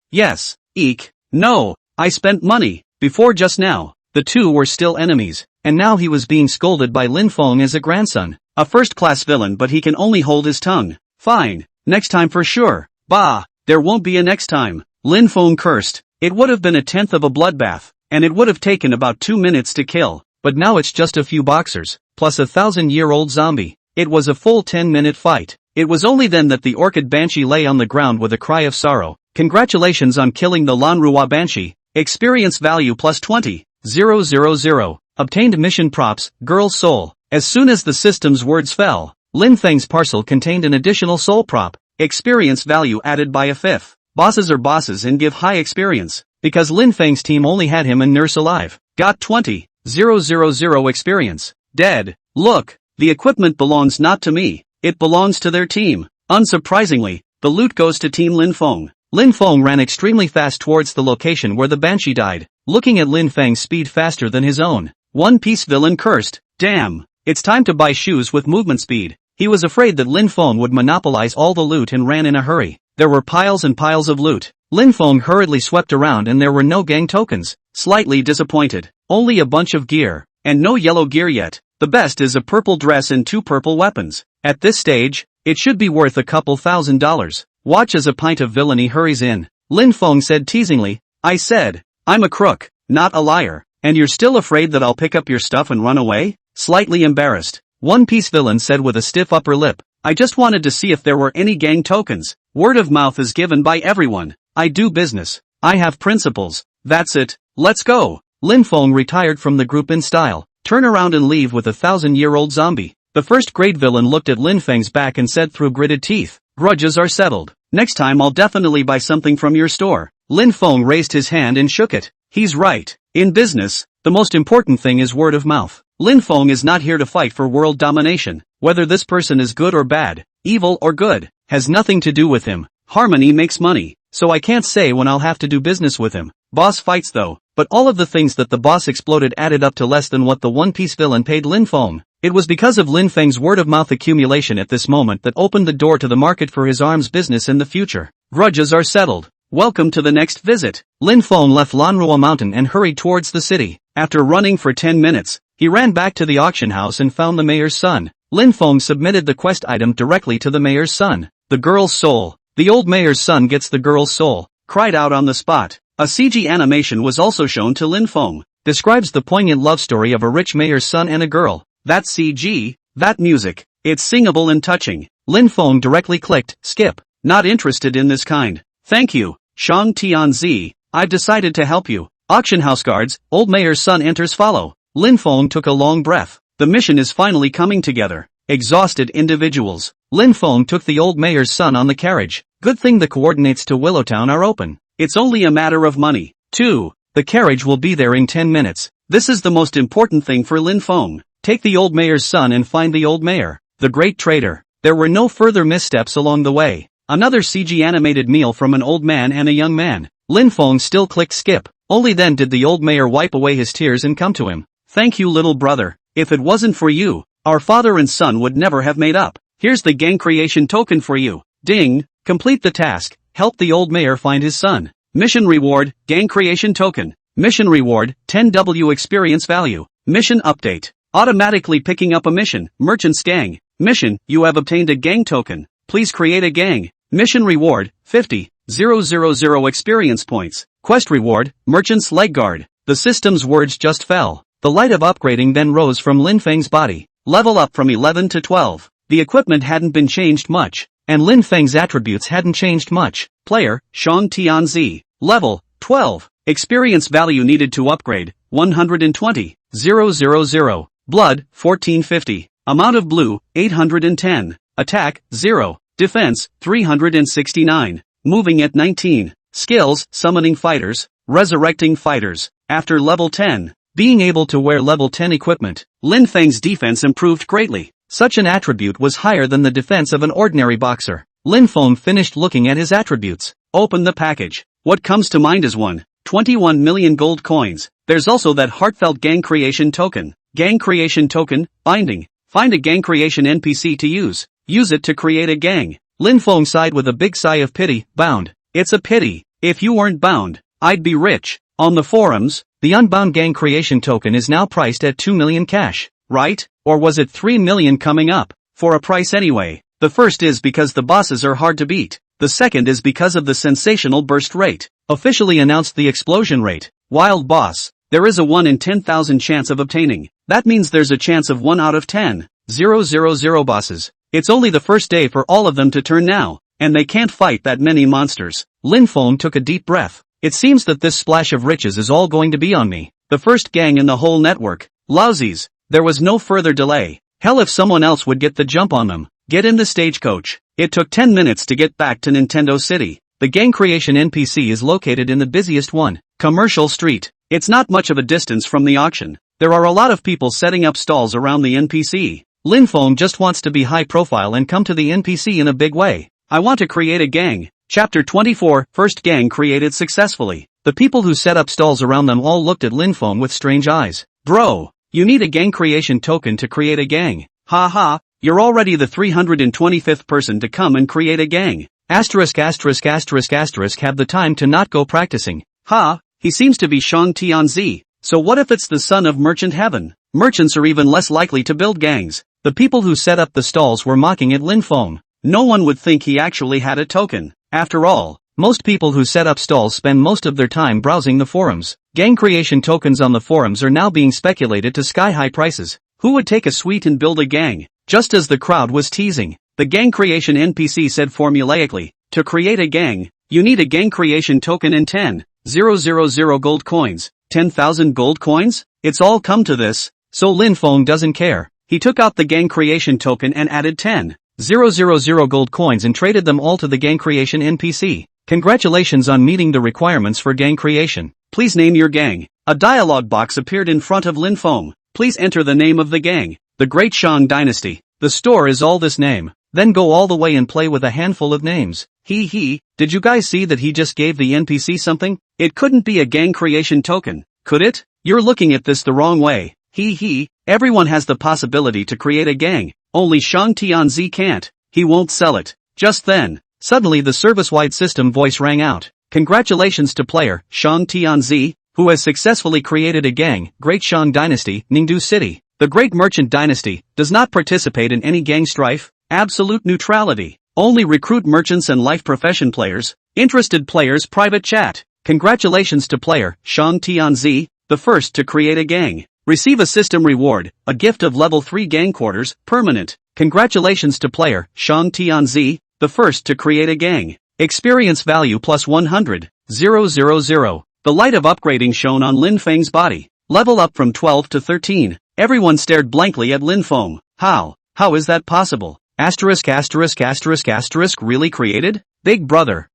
Eek. No. I spent money. Before just now, the two were still enemies, and now he was being scolded by Lin Feng as a grandson. A first-class villain, but he can only hold his tongue. Fine. Next time for sure. Bah. There won't be a next time. Lin Feng cursed. It would have been a tenth of a bloodbath, and it would have taken about 2 minutes to kill. But now it's just a few boxers, plus a 1,000-year-old zombie. It was a full 10-minute fight. It was only then that the Orchid Banshee lay on the ground with a cry of sorrow. Congratulations on killing the Lanruwa Banshee. Experience value plus 20,000. Obtained mission props, Girl's Soul. As soon as the system's words fell, Lin Feng's parcel contained an additional soul prop. Experience value added by a fifth. Bosses are bosses and give high experience. Because Lin Feng's team only had him and Nurse alive. Got 20,000 experience. Dead. Look, the equipment belongs not to me. It belongs to their team. Unsurprisingly, the loot goes to Team Lin Feng. Lin Feng ran extremely fast towards the location where the Banshee died, looking at Lin Feng's speed faster than his own. One Piece villain cursed. Damn. It's time to buy shoes with movement speed. He was afraid that Lin Feng would monopolize all the loot and ran in a hurry. There were piles and piles of loot. Lin Feng hurriedly swept around and there were no gang tokens. Slightly disappointed. Only a bunch of gear. And no yellow gear yet. The best is a purple dress and 2 purple weapons. At this stage, It should be worth a couple $1,000. Watch as a pint of villainy hurries in. Lin Feng said teasingly. I said, I'm a crook, not a liar, and you're still afraid that I'll pick up your stuff and run away? Slightly embarrassed, One Piece villain said with a stiff upper lip. I just wanted to see if there were any gang tokens. Word of mouth is given by everyone. I do business. I have principles. That's it. Let's go. Lin Feng retired from the group in style. Turn around and leave with a 1,000-year-old zombie. The first grade villain looked at Lin Feng's back and said through gritted teeth, grudges are settled. Next time I'll definitely buy something from your store. Lin Feng raised his hand and shook it. He's right. In business, the most important thing is word of mouth. Lin Feng is not here to fight for world domination. Whether this person is good or bad, evil or good, has nothing to do with him. Harmony makes money, so I can't say when I'll have to do business with him. Boss fights though, but all of the things that the boss exploded added up to less than what the One Piece villain paid Lin Feng. It was because of Lin Feng's word-of-mouth accumulation at this moment that opened the door to the market for his arms business in the future. Grudges are settled. Welcome to the next visit. Lin Feng left Lanrua Mountain and hurried towards the city. After running for 10 minutes, he ran back to the auction house and found the mayor's son. Lin Feng submitted the quest item directly to the mayor's son. The girl's soul. The old mayor's son gets the girl's soul. Cried out on the spot. A CG animation was also shown to Lin Feng. Describes the poignant love story of a rich mayor's son and a girl. That CG, that music, it's singable and touching. Lin Feng directly clicked, skip. Not interested in this kind. Thank you, Shang Tianzi. I've decided to help you. Auction house guards, old mayor's son enters follow. Lin Feng took a long breath. The mission is finally coming together. Exhausted individuals. Lin Feng took the old mayor's son on the carriage. Good thing the coordinates to Willowtown are open. It's only a matter of money. 2. The carriage will be there in 10 minutes. This is the most important thing for Lin Feng. Take the old mayor's son and find the old mayor, the great traitor. There were no further missteps along the way. Another CG animated meal from an old man and a young man. Lin Feng still clicked skip. Only then did the old mayor wipe away his tears and come to him. Thank you, little brother. If it wasn't for you, our father and son would never have made up. Here's the gang creation token for you. Ding. Complete the task. Help the old mayor find his son. Mission reward, gang creation token. Mission reward, 10W experience value. Mission update. Automatically picking up a mission, Merchant's Gang. Mission, you have obtained a gang token. Please create a gang. Mission reward, 50,000 experience points. Quest reward, Merchant's Leg Guard. The system's words just fell. The light of upgrading then rose from Lin Feng's body. Level up from 11 to 12. The equipment hadn't been changed much, and Lin Feng's attributes hadn't changed much. Player, Shang Tianzi. Level, 12. Experience value needed to upgrade, 120,000. Blood, 1450. Amount of blue, 810. Attack, 0. Defense, 369. Moving at 19. Skills, summoning fighters, resurrecting fighters. After level 10. Being able to wear level 10 equipment. Lin Feng's defense improved greatly. Such an attribute was higher than the defense of an ordinary boxer. Lin Feng finished looking at his attributes. Open the package. What comes to mind is 21 million gold coins. There's also that heartfelt gang creation token. Gang creation token, binding. Find a gang creation NPC to use. Use it to create a gang. Lin Feng sighed with a big sigh of pity. Bound. It's a pity. If you weren't bound, I'd be rich. On the forums, the unbound gang creation token is now priced at 2 million cash, right? Or was it 3 million coming up? For a price anyway. The first is because the bosses are hard to beat. The second is because of the sensational burst rate. Officially announced the explosion rate. Wild boss. There is a 1 in 10,000 chance of obtaining. That means there's a chance of 1 out of 10. 000 bosses. It's only the first day for all of them to turn now, and they can't fight that many monsters. Lin Feng took a deep breath. It seems that this splash of riches is all going to be on me. The first gang in the whole network. Lousies. There was no further delay. Hell, if someone else would get the jump on them. Get in the stagecoach. It took 10 minutes to get back to Nintendo City. The gang creation NPC is located in the busiest one, Commercial Street. It's not much of a distance from the auction. There are a lot of people setting up stalls around the NPC. Lin Feng just wants to be high profile and come to the NPC in a big way. I want to create a gang. Chapter 24, First gang created successfully. The people who set up stalls around them all looked at Lin Feng with strange eyes. Bro, you need a gang creation token to create a gang. Ha ha, you're already the 325th person to come and create a gang. Have the time to not go practicing. Ha, he seems to be Shang Tianzi. So what if it's the son of Merchant Heaven? Merchants are even less likely to build gangs. The people who set up the stalls were mocking at Lin Feng. No one would think he actually had a token. After all, most people who set up stalls spend most of their time browsing the forums. Gang creation tokens on the forums are now being speculated to sky-high prices. Who would take a suite and build a gang? Just as the crowd was teasing, the gang creation NPC said formulaically, to create a gang, you need a gang creation token and 10,000 gold coins. 10,000 gold coins? It's all come to this, so Lin Feng doesn't care. He took out the gang creation token and added 10,000 gold coins and traded them all to the gang creation NPC. Congratulations on meeting the requirements for gang creation. Please name your gang. A dialog box appeared in front of Lin Feng. Please enter the name of the gang. The Great Shang Dynasty. The store is all this name. Then go all the way and play with a handful of names. Did you guys see that he just gave the NPC something? It couldn't be a gang creation token, could it? You're looking at this the wrong way. Everyone has the possibility to create a gang. Only Shang Tianzi can't. He won't sell it. Just then, suddenly the service-wide system voice rang out. Congratulations to player Shang Tianzi, who has successfully created a gang, Great Shang Dynasty, Ningdu City. The Great Merchant Dynasty does not participate in any gang strife. Absolute neutrality. Only recruit merchants and life profession players. Interested players private chat. Congratulations to player Shang Tianzi, the first to create a gang. Receive a system reward, a gift of level 3 gang quarters, permanent. Congratulations to player Shang Tianzi, the first to create a gang. Experience value plus 100,000. The light of upgrading shown on Lin Feng's body. Level up from 12 to 13. Everyone stared blankly at Lin Feng. How is that possible? Asterisk really created? Big brother,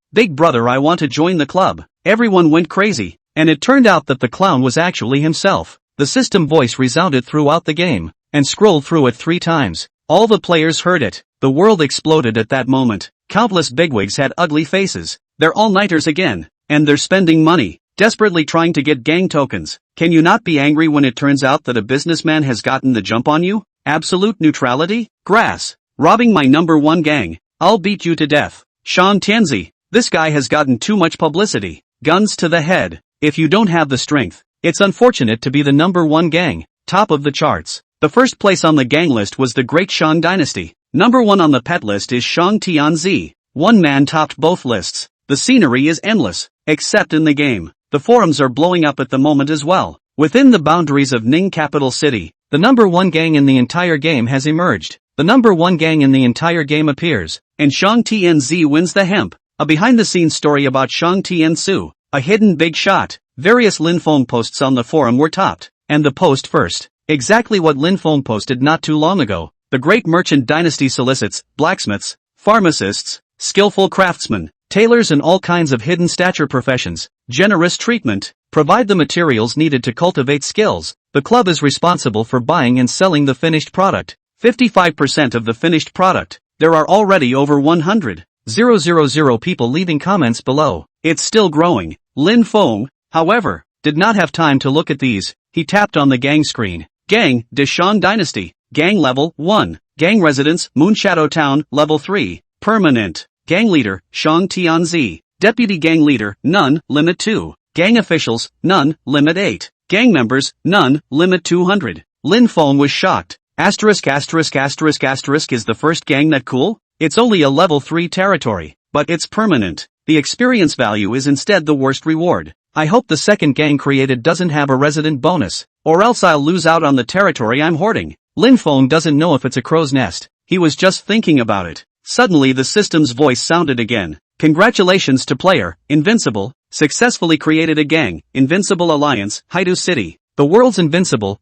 I want to join the club. Everyone went crazy, and it turned out that the clown was actually himself. The system voice resounded throughout the game, and scrolled through it 3 times. All the players heard it. The world exploded at that moment. Countless bigwigs had ugly faces. They're all-nighters again, and they're spending money, desperately trying to get gang tokens. Can you not be angry when it turns out that a businessman has gotten the jump on you? Absolute neutrality? Grass. Robbing my number 1 gang. I'll beat you to death. Shang Tianzi. This guy has gotten too much publicity. Guns to the head. If you don't have the strength, it's unfortunate to be the number 1 gang. Top of the charts. The first place on the gang list was the Great Shang Dynasty. Number 1 on the pet list is Shang Tianzi. One man topped both lists. The scenery is endless, except in the game. The forums are blowing up at the moment as well. Within the boundaries of Ning capital city, the number 1 gang in the entire game has emerged. The number 1 gang in the entire game appears, and Shang Tianzi wins the hemp. A behind-the-scenes story about Shang Tianzi, a hidden big shot. Various Lin Feng posts on the forum were topped, and the post first. Exactly what Lin Feng posted not too long ago. The Great Merchant Dynasty solicits blacksmiths, pharmacists, skillful craftsmen, tailors and all kinds of hidden stature professions. Generous treatment. Provide the materials needed to cultivate skills. The club is responsible for buying and selling the finished product. 55% of the finished product. There are already over 100,000 people leaving comments below. It's still growing. Lin Feng, however, did not have time to look at these. He tapped on the gang screen. Gang, de Shang Dynasty. Gang level 1. Gang residence, Moonshadow Town, level 3. Permanent. Gang leader, Shang Tianzi. Deputy gang leader, none, limit 2. Gang officials, none, limit 8. Gang members, none, limit 200. Lin Feng was shocked. Asterisk is the first gang that cool? It's only a level 3 territory, but it's permanent. The experience value is instead the worst reward. I hope the second gang created doesn't have a resident bonus, or else I'll lose out on the territory I'm hoarding. Lin Feng doesn't know if it's a crow's nest. He was just thinking about it. Suddenly the system's voice sounded again. Congratulations to player Invincible, successfully created a gang, Invincible Alliance, Haidu City. The world's Invincible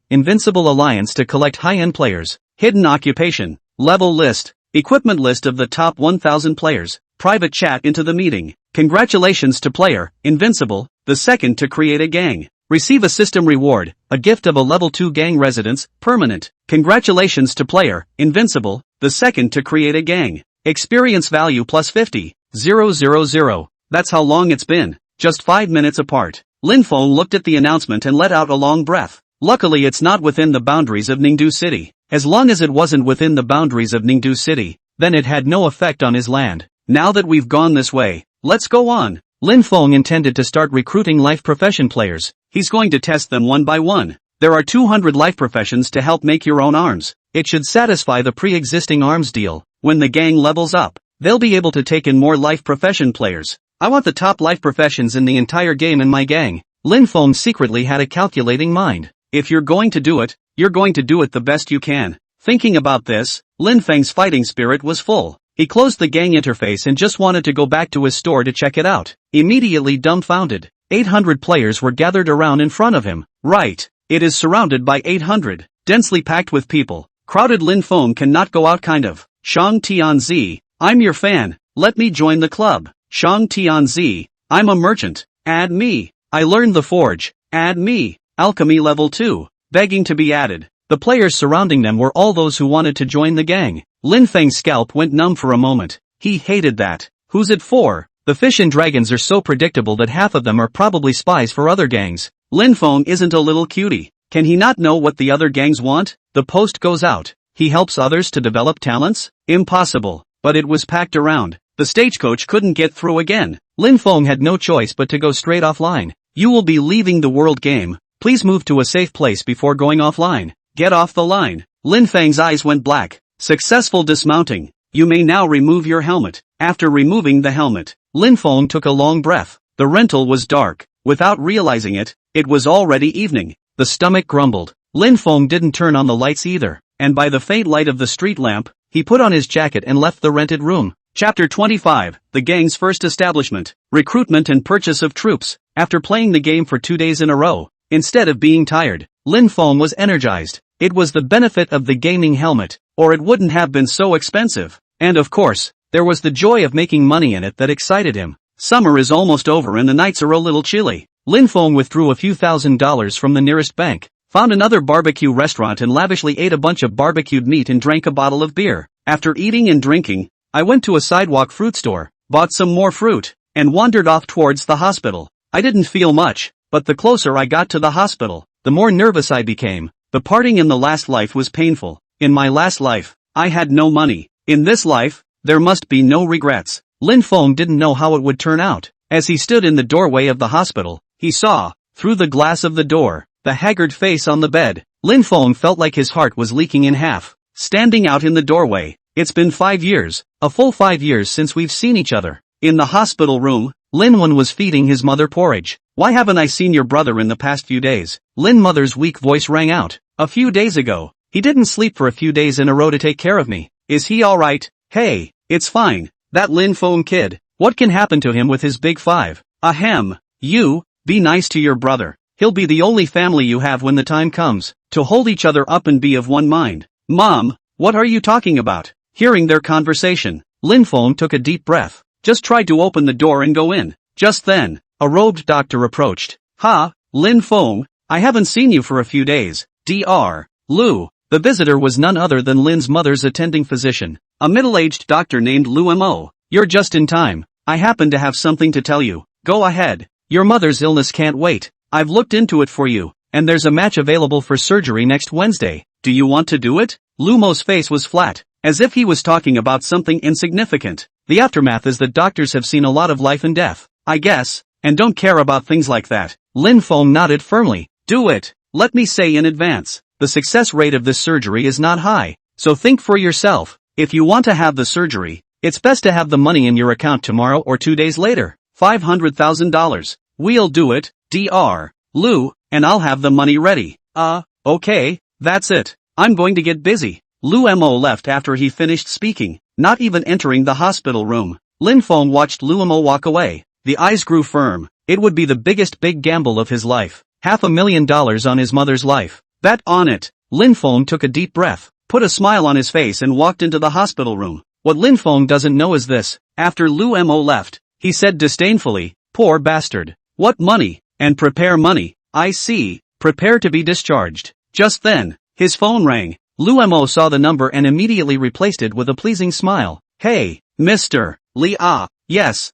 Alliance to collect high-end players. Hidden occupation. Level list. Equipment list of the top 1,000 players. Private chat into the meeting. Congratulations to player Invincible, the second to create a gang. Receive a system reward, a gift of a level 2 gang residence, permanent. Congratulations to player Invincible, the second to create a gang. Experience value plus 50,000. That's how long it's been. Just 5 minutes apart. Lin Feng looked at the announcement and let out a long breath. Luckily it's not within the boundaries of Ningdu City. As long as it wasn't within the boundaries of Ningdu City, then it had no effect on his land. Now that we've gone this way, let's go on. Lin Feng intended to start recruiting life profession players. He's going to test them one by one. There are 200 life professions to help make your own arms. It should satisfy the pre-existing arms deal. when the gang levels up, they'll be able to take in more life profession players. I want the top life professions in the entire game in my gang. Lin Feng secretly had a calculating mind. If you're going to do it, you're going to do it the best you can. Thinking about this, Lin Feng's fighting spirit was full. He closed the gang interface and just wanted to go back to his store to check it out. Immediately dumbfounded, 800 players were gathered around in front of him. Right, it is surrounded by 800, densely packed with people. Crowded. Lin Feng cannot go out kind of. Shang Tianzi, I'm your fan, let me join the club. Shang Tianzi, I'm a merchant, add me. I learned the forge, add me. Alchemy level 2, begging to be added. The players surrounding them were all those who wanted to join the gang. Lin Feng's scalp went numb for a moment. He hated that. Who's it for? The fish and dragons are so predictable that half of them are probably spies for other gangs. Lin Feng isn't a little cutie. Can he not know what the other gangs want? The post goes out. He helps others to develop talents? Impossible. But it was packed around. The stagecoach couldn't get through again. Lin Feng had no choice but to go straight offline. You will be leaving the world game. Please move to a safe place before going offline. Get off the line. Lin Feng's eyes went black. Successful dismounting. You may now remove your helmet. After removing the helmet, Lin Feng took a long breath. The rental was dark. Without realizing it, it was already evening. The stomach grumbled. Lin Feng didn't turn on the lights either, and by the faint light of the street lamp, he put on his jacket and left the rented room. Chapter 25, The Gang's First Establishment, Recruitment and Purchase of Troops. After playing the game for 2 days in a row, instead of being tired, Lin Feng was energized. It was the benefit of the gaming helmet, or it wouldn't have been so expensive. And of course, there was the joy of making money in it that excited him. Summer is almost over and the nights are a little chilly. Lin Feng withdrew a few $1,000s from the nearest bank, found another barbecue restaurant and lavishly ate a bunch of barbecued meat and drank a bottle of beer. After eating and drinking, I went to a sidewalk fruit store, bought some more fruit, and wandered off towards the hospital. I didn't feel much, but the closer I got to the hospital, the more nervous I became. The parting in the last life was painful. In my last life, I had no money. In this life, there must be no regrets. Lin Feng didn't know how it would turn out. As he stood in the doorway of the hospital, he saw, through the glass of the door, the haggard face on the bed. Lin Feng felt like his heart was leaking in half. Standing out in the doorway, it's been 5 years, a full 5 years since we've seen each other. In the hospital room, Lin Wen was feeding his mother porridge. Why haven't I seen your brother in the past few days? Lin Mother's weak voice rang out. A few days ago, he didn't sleep for a few days in a row to take care of me. Is he alright? Hey, it's fine. That Lin Feng kid, what can happen to him with his big five? Ahem. You, be nice to your brother. He'll be the only family you have when the time comes, to hold each other up and be of one mind. Mom, what are you talking about? Hearing their conversation, Lin Feng took a deep breath, just tried to open the door and go in. Just then, a robed doctor approached. Ha, Lin Feng, I haven't seen you for a few days. Dr. Lu. The visitor was none other than Lin's mother's attending physician, a middle-aged doctor named Lu Mo. You're just in time. I happen to have something to tell you. Go ahead. Your mother's illness can't wait. I've looked into it for you, and there's a match available for surgery next Wednesday. Do you want to do it? Lu Mo's face was flat, as if he was talking about something insignificant. The aftermath is that doctors have seen a lot of life and death, I guess, and don't care about things like that. Lin Feng nodded firmly. Do it. Let me say in advance, the success rate of this surgery is not high, so think for yourself. If you want to have the surgery, it's best to have the money in your account tomorrow or 2 days later. $500,000. We'll do it, Dr. Lu, and I'll have the money ready. Okay, that's it. I'm going to get busy. Lu Mo left after he finished speaking, not even entering the hospital room. Lin Feng watched Lu Mo walk away. The eyes grew firm. It would be the biggest big gamble of his life. $500,000 on his mother's life. Bet on it. Lin Feng took a deep breath, put a smile on his face and walked into the hospital room. What Lin Feng doesn't know is this. After Lu Mo left, he said disdainfully, poor bastard. What money? And prepare money. I see. Prepare to be discharged. Just then, his phone rang. Lu Mo saw the number and immediately replaced it with a pleasing smile. Hey, Mr. Li. Yes.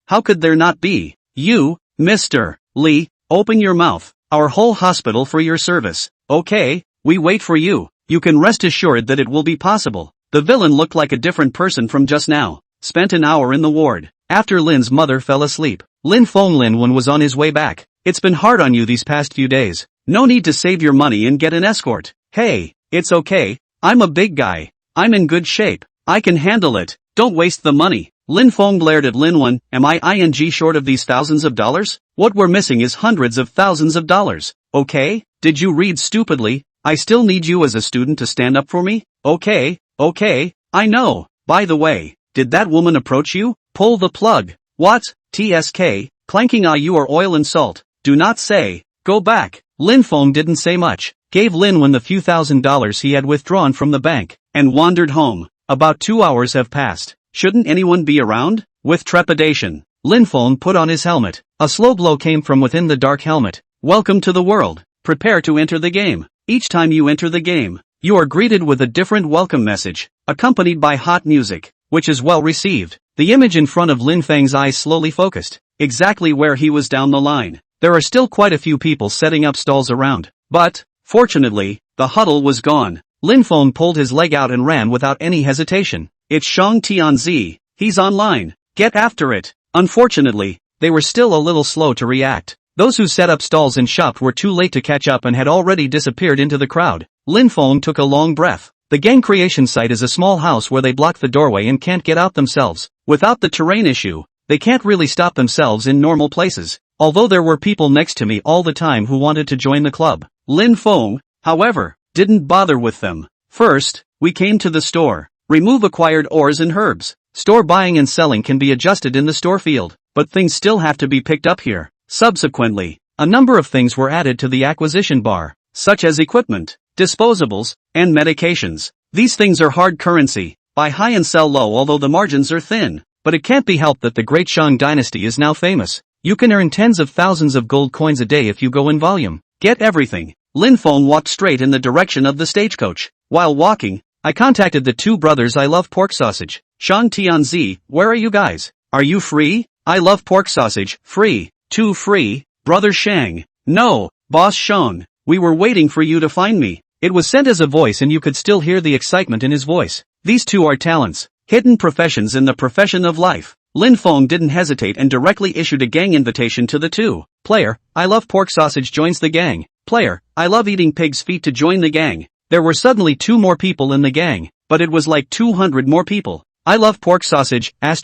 How could there not be? You, Mr. Li, open your mouth. Our whole hospital for your service. Okay, we wait for you. You can rest assured that it will be possible. The villain looked like a different person from just now. Spent an hour in the ward. After Lin's mother fell asleep, Lin Wen was on his way back. It's been hard on you these past few days. No need to save your money and get an escort. Hey, it's okay. I'm a big guy. I'm in good shape. I can handle it. Don't waste the money. Lin Feng glared at Lin Wen. Am I short of these thousands of dollars? What we're missing is hundreds of thousands of dollars. Okay? Did you read stupidly? I still need you as a student to stand up for me? Okay, I know. By the way, did that woman approach you? Pull the plug. What? TSK, clanking you are oil and salt. Do not say. Go back. Lin Feng didn't say much, gave Lin Wen the few $1,000s he had withdrawn from the bank, and wandered home. About 2 hours have passed. Shouldn't anyone be around? With trepidation, Lin Feng put on his helmet. A slow blow came from within the dark helmet. Welcome to the world. Prepare to enter the game. Each time you enter the game, you are greeted with a different welcome message, accompanied by hot music, which is well received. The image in front of Lin Feng's eyes slowly focused, exactly where he was down the line. There are still quite a few people setting up stalls around, but, fortunately, the huddle was gone. Lin Feng pulled his leg out and ran without any hesitation. It's Shang Tianzi. He's online. Get after it. Unfortunately, they were still a little slow to react. Those who set up stalls and shopped were too late to catch up and had already disappeared into the crowd. Lin Feng took a long breath. The gang creation site is a small house where they block the doorway and can't get out themselves. Without the terrain issue, they can't really stop themselves in normal places. Although there were people next to me all the time who wanted to join the club. Lin Feng, however, didn't bother with them. First, we came to the store. Remove acquired ores and herbs. Store buying and selling can be adjusted in the store field, but things still have to be picked up here. Subsequently, a number of things were added to the acquisition bar, such as equipment, disposables, and medications. These things are hard currency. Buy high and sell low, although the margins are thin. But it can't be helped that the Great Shang Dynasty is now famous. You can earn tens of thousands of gold coins a day if you go in volume. Get everything. Lin Feng walked straight in the direction of the stagecoach. While walking, I contacted the two brothers. I love pork sausage. Shang Tianzi, where are you guys? Are you free? I love pork sausage. Free. Too free. Brother Shang. No, Boss Shang. We were waiting for you to find me. It was sent as a voice and you could still hear the excitement in his voice. These two are talents. Hidden professions in the profession of life. Lin Feng didn't hesitate and directly issued a gang invitation to the two. Player, I love pork sausage joins the gang. Player, I love eating pig's feet to join the gang. There were suddenly 2 more people in the gang, but it was like 200 more people. I love pork sausage, I've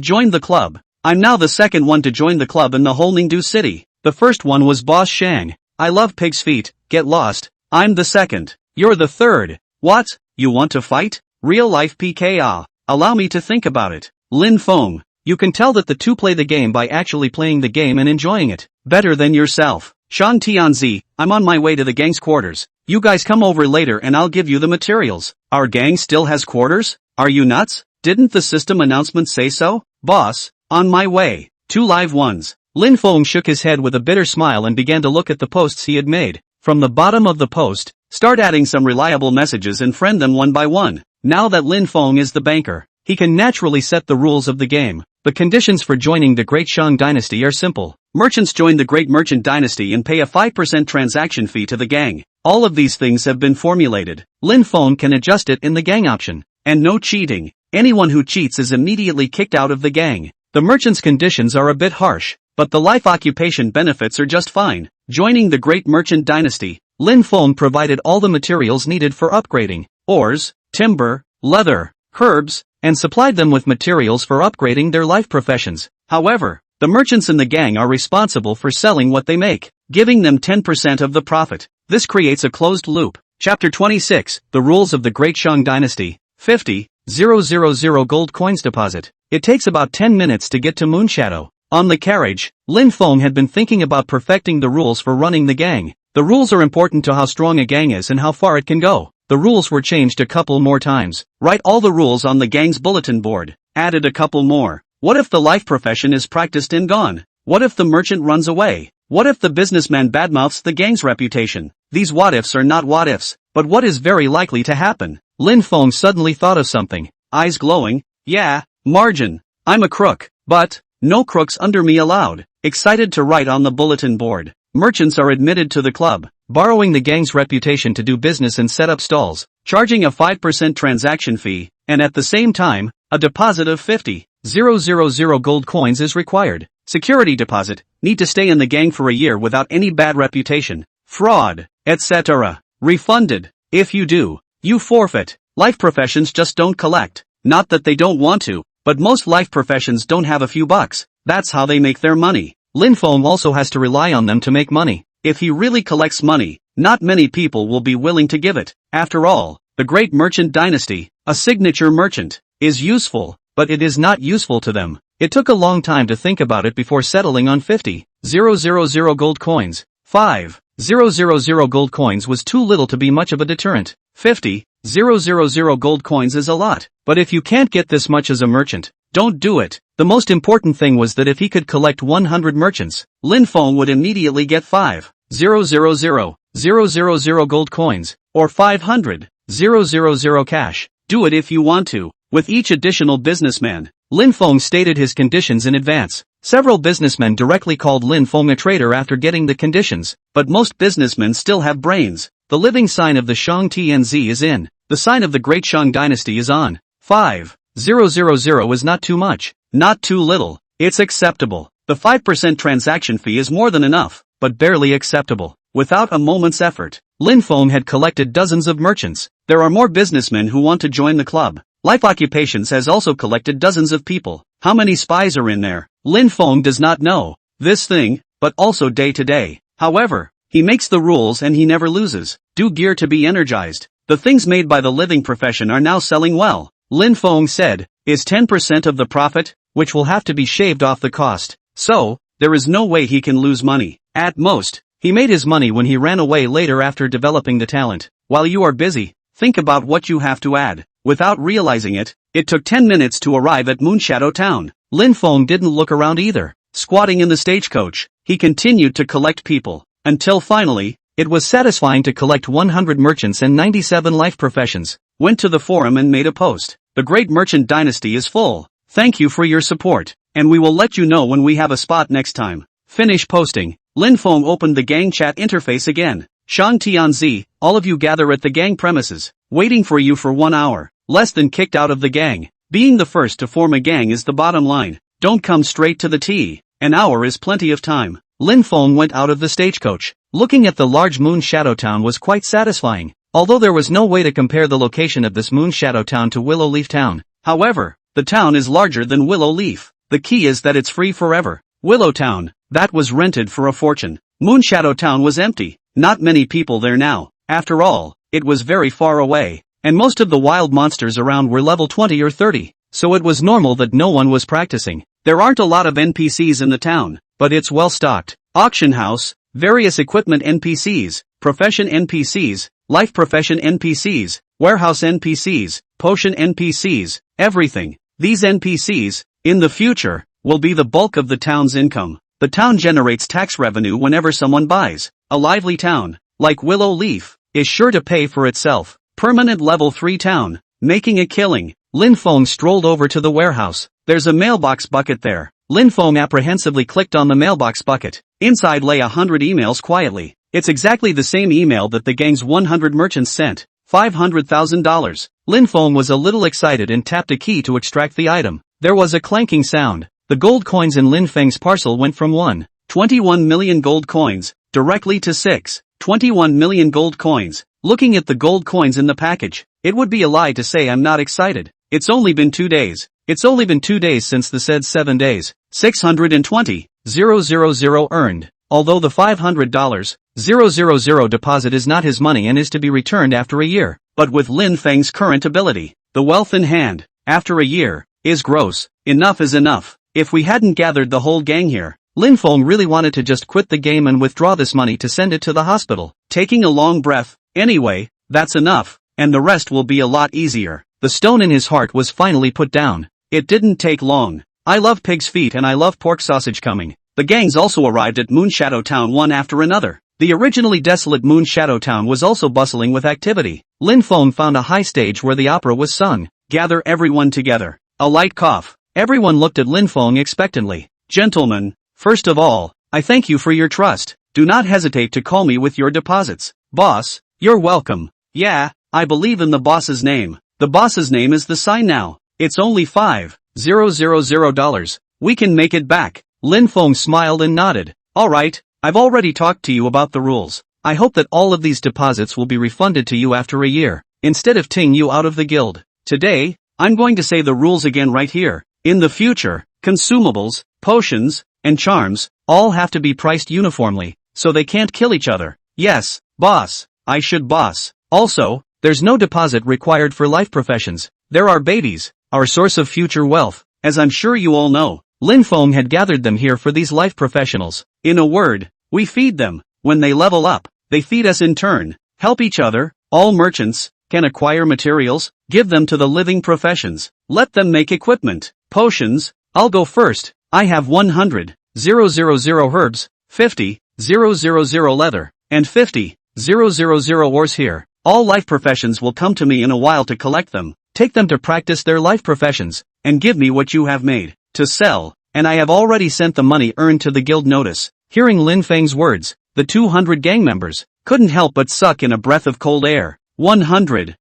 joined the club. I'm now the second one to join the club in the whole Ningdu city. The first one was Boss Shang. I love pig's feet, get lost. I'm the second. You're the third. What? You want to fight? Real life PKA. Allow me to think about it. Lin Feng. You can tell that the two play the game by actually playing the game and enjoying it. Better than yourself. Shang Tianzi, I'm on my way to the gang's quarters. You guys come over later and I'll give you the materials. Our gang still has quarters? Are you nuts? Didn't the system announcement say so? Boss, on my way. 2 live ones. Lin Feng shook his head with a bitter smile and began to look at the posts he had made. From the bottom of the post, start adding some reliable messages and friend them one by one. Now that Lin Feng is the banker, he can naturally set the rules of the game. The conditions for joining the Great Shang Dynasty are simple. Merchants join the Great Merchant Dynasty and pay a 5% transaction fee to the gang. All of these things have been formulated. Lin Feng can adjust it in the gang option. And no cheating. Anyone who cheats is immediately kicked out of the gang. The merchant's conditions are a bit harsh, but the life occupation benefits are just fine. Joining the Great Merchant Dynasty, Lin Feng provided all the materials needed for upgrading. Ores, timber, leather, herbs, and supplied them with materials for upgrading their life professions. However, the merchants in the gang are responsible for selling what they make, giving them 10% of the profit. This creates a closed loop. Chapter 26, The Rules of the Great Shang Dynasty. 50,000 gold coins deposit. It takes about 10 minutes to get to Moonshadow. On the carriage, Lin Feng had been thinking about perfecting the rules for running the gang. The rules are important to how strong a gang is and how far it can go. The rules were changed a couple more times. Write all the rules on the gang's bulletin board. Added a couple more. What if the life profession is practiced and gone? What if the merchant runs away? What if the businessman badmouths the gang's reputation? These what-ifs are not what-ifs, but what is very likely to happen. Lin Feng suddenly thought of something. Eyes glowing. Yeah, margin. I'm a crook. But, no crooks under me allowed. Excited to write on the bulletin board. Merchants are admitted to the club, borrowing the gang's reputation to do business and set up stalls, charging a 5% transaction fee, and at the same time, a deposit of 50,000 gold coins is required. Security deposit, need to stay in the gang for a year without any bad reputation, fraud, etc. Refunded. If you do, you forfeit. Life professions just don't collect. Not that they don't want to, but most life professions don't have a few bucks. That's how they make their money. Lin Feng also has to rely on them to make money. If he really collects money, not many people will be willing to give it. After all, the great merchant dynasty, a signature merchant, is useful, but it is not useful to them. It took a long time to think about it before settling on 50,000 gold coins. 5,000 gold coins was too little to be much of a deterrent. 50,000 gold coins is a lot, but if you can't get this much as a merchant, don't do it. The most important thing was that if he could collect 100 merchants, Lin Feng would immediately get 5,000 gold coins, or 500,000 cash. Do it if you want to. With each additional businessman, Lin Feng stated his conditions in advance. Several businessmen directly called Lin Feng a traitor after getting the conditions, but most businessmen still have brains. The living sign of the Shang Tianzi is in. The sign of the Great Shang Dynasty is on. 5,000 is not too much, not too little. It's acceptable. The 5% transaction fee is more than enough, but barely acceptable. Without a moment's effort, Lin Feng had collected dozens of merchants. There are more businessmen who want to join the club. Life Occupations has also collected dozens of people. How many spies are in there? Lin Feng does not know this thing, but also day to day. However, he makes the rules and he never loses. Do gear to be energized. The things made by the living profession are now selling well. Lin Feng said, is 10% of the profit, which will have to be shaved off the cost. So, there is no way he can lose money. At most, he made his money when he ran away later after developing the talent. While you are busy, think about what you have to add. Without realizing it, it took 10 minutes to arrive at Moonshadow Town. Lin Feng didn't look around either. Squatting in the stagecoach, he continued to collect people. Until finally, it was satisfying to collect 100 merchants and 97 life professions. Went to the forum and made a post. The great merchant dynasty is full. Thank you for your support, and we will let you know when we have a spot next time. Finish posting. Lin Feng opened the gang chat interface again. Shang Tianzi, all of you gather at the gang premises. Waiting for you for 1 hour. Less than kicked out of the gang. Being the first to form a gang is the bottom line. Don't come straight to the tea. An hour is plenty of time. Lin Feng went out of the stagecoach. Looking at the large Moon Shadow Town was quite satisfying. Although there was no way to compare the location of this Moon Shadow Town to Willow Leaf Town. However, the town is larger than Willow Leaf. The key is that it's free forever. Willow Town, that was rented for a fortune. Moon Shadow Town was empty. Not many people there now. After all, it was very far away. And most of the wild monsters around were level 20 or 30, so it was normal that no one was practicing. There aren't a lot of NPCs in the town, but it's well stocked. Auction house, various equipment NPCs, profession NPCs, life profession NPCs, warehouse NPCs, potion NPCs, everything. These NPCs, in the future, will be the bulk of the town's income. The town generates tax revenue whenever someone buys. A lively town, like Willow Leaf, is sure to pay for itself. Permanent level 3 town, making a killing. Lin Feng strolled over to the warehouse. There's a mailbox bucket there. Lin Feng apprehensively clicked on the mailbox bucket. Inside lay 100 emails quietly. It's exactly the same email that the gang's 100 merchants sent. $500,000. Lin Feng was a little excited and tapped a key to extract the item. There was a clanking sound. The gold coins in Lin Feng's parcel went from 1.21 million gold coins, directly to 6.21 million gold coins. Looking at the gold coins in the package, it would be a lie to say I'm not excited. It's only been 2 days. It's only been 2 days since the said 7 days. 620,000 earned. Although the $500,000 deposit is not his money and is to be returned after a year. But with Lin Feng's current ability, the wealth in hand, after a year, is gross. Enough is enough. If we hadn't gathered the whole gang here, Lin Feng really wanted to just quit the game and withdraw this money to send it to the hospital. Taking a long breath. Anyway, that's enough, and the rest will be a lot easier. The stone in his heart was finally put down. It didn't take long. I love pig's feet and I love pork sausage coming. The gangs also arrived at Moon Shadow Town one after another. The originally desolate Moon Shadow Town was also bustling with activity. Lin Feng found a high stage where the opera was sung. Gather everyone together. A light cough. Everyone looked at Lin Feng expectantly. Gentlemen, first of all, I thank you for your trust. Do not hesitate to call me with your deposits. Boss, you're welcome. Yeah, I believe in the boss's name. The boss's name is the sign now. It's only $5,000. We can make it back. Lin Feng smiled and nodded. Alright, I've already talked to you about the rules. I hope that all of these deposits will be refunded to you after a year. instead of ting you out of the guild. Today, I'm going to say the rules again right here. In the future, consumables, potions, and charms, all have to be priced uniformly, so they can't kill each other. Yes, boss. I should boss. Also, there's no deposit required for life professions. There are babies, our source of future wealth. As I'm sure you all know, Lin Feng had gathered them here for these life professionals. In a word, we feed them. When they level up, they feed us in turn. Help each other. All merchants can acquire materials, give them to the living professions. Let them make equipment. Potions. I'll go first. I have 100,000 herbs, 50,000 leather, and 50,000 ores here. All life professions will come to me in a while to collect them, take them to practice their life professions, and give me what you have made to sell, and I have already sent the money earned to the guild notice. Hearing Lin Feng's words, the 200 gang members couldn't help but suck in a breath of cold air. 100,000?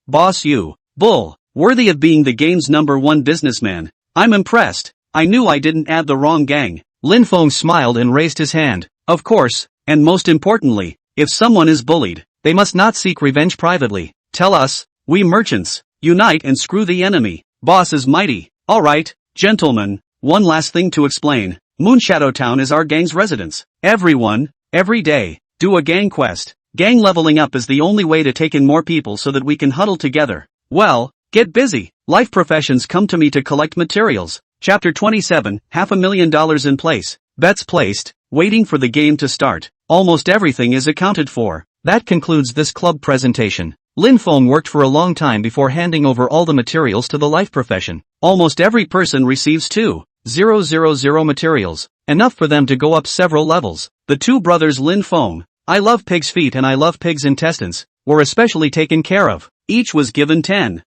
Boss, you bull, worthy of being the game's #1 businessman. I'm impressed. I knew I didn't add the wrong gang. Lin Feng smiled and raised his hand. Of course, and most importantly, if someone is bullied, they must not seek revenge privately. Tell us, we merchants, unite and screw the enemy. Boss is mighty. Alright, gentlemen, one last thing to explain. Moonshadow Town is our gang's residence. Everyone, every day, do a gang quest. Gang leveling up is the only way to take in more people so that we can huddle together. Well, get busy. Life professions come to me to collect materials. Chapter 27, $500,000 in place. Bets placed, waiting for the game to start. Almost everything is accounted for. That concludes this club presentation. Lin Feng worked for a long time before handing over all the materials to the life profession. Almost every person receives 2,000 materials, enough for them to go up several levels. The two brothers Lin Feng, I love pig's feet and I love pig's intestines, were especially taken care of. Each was given 10,000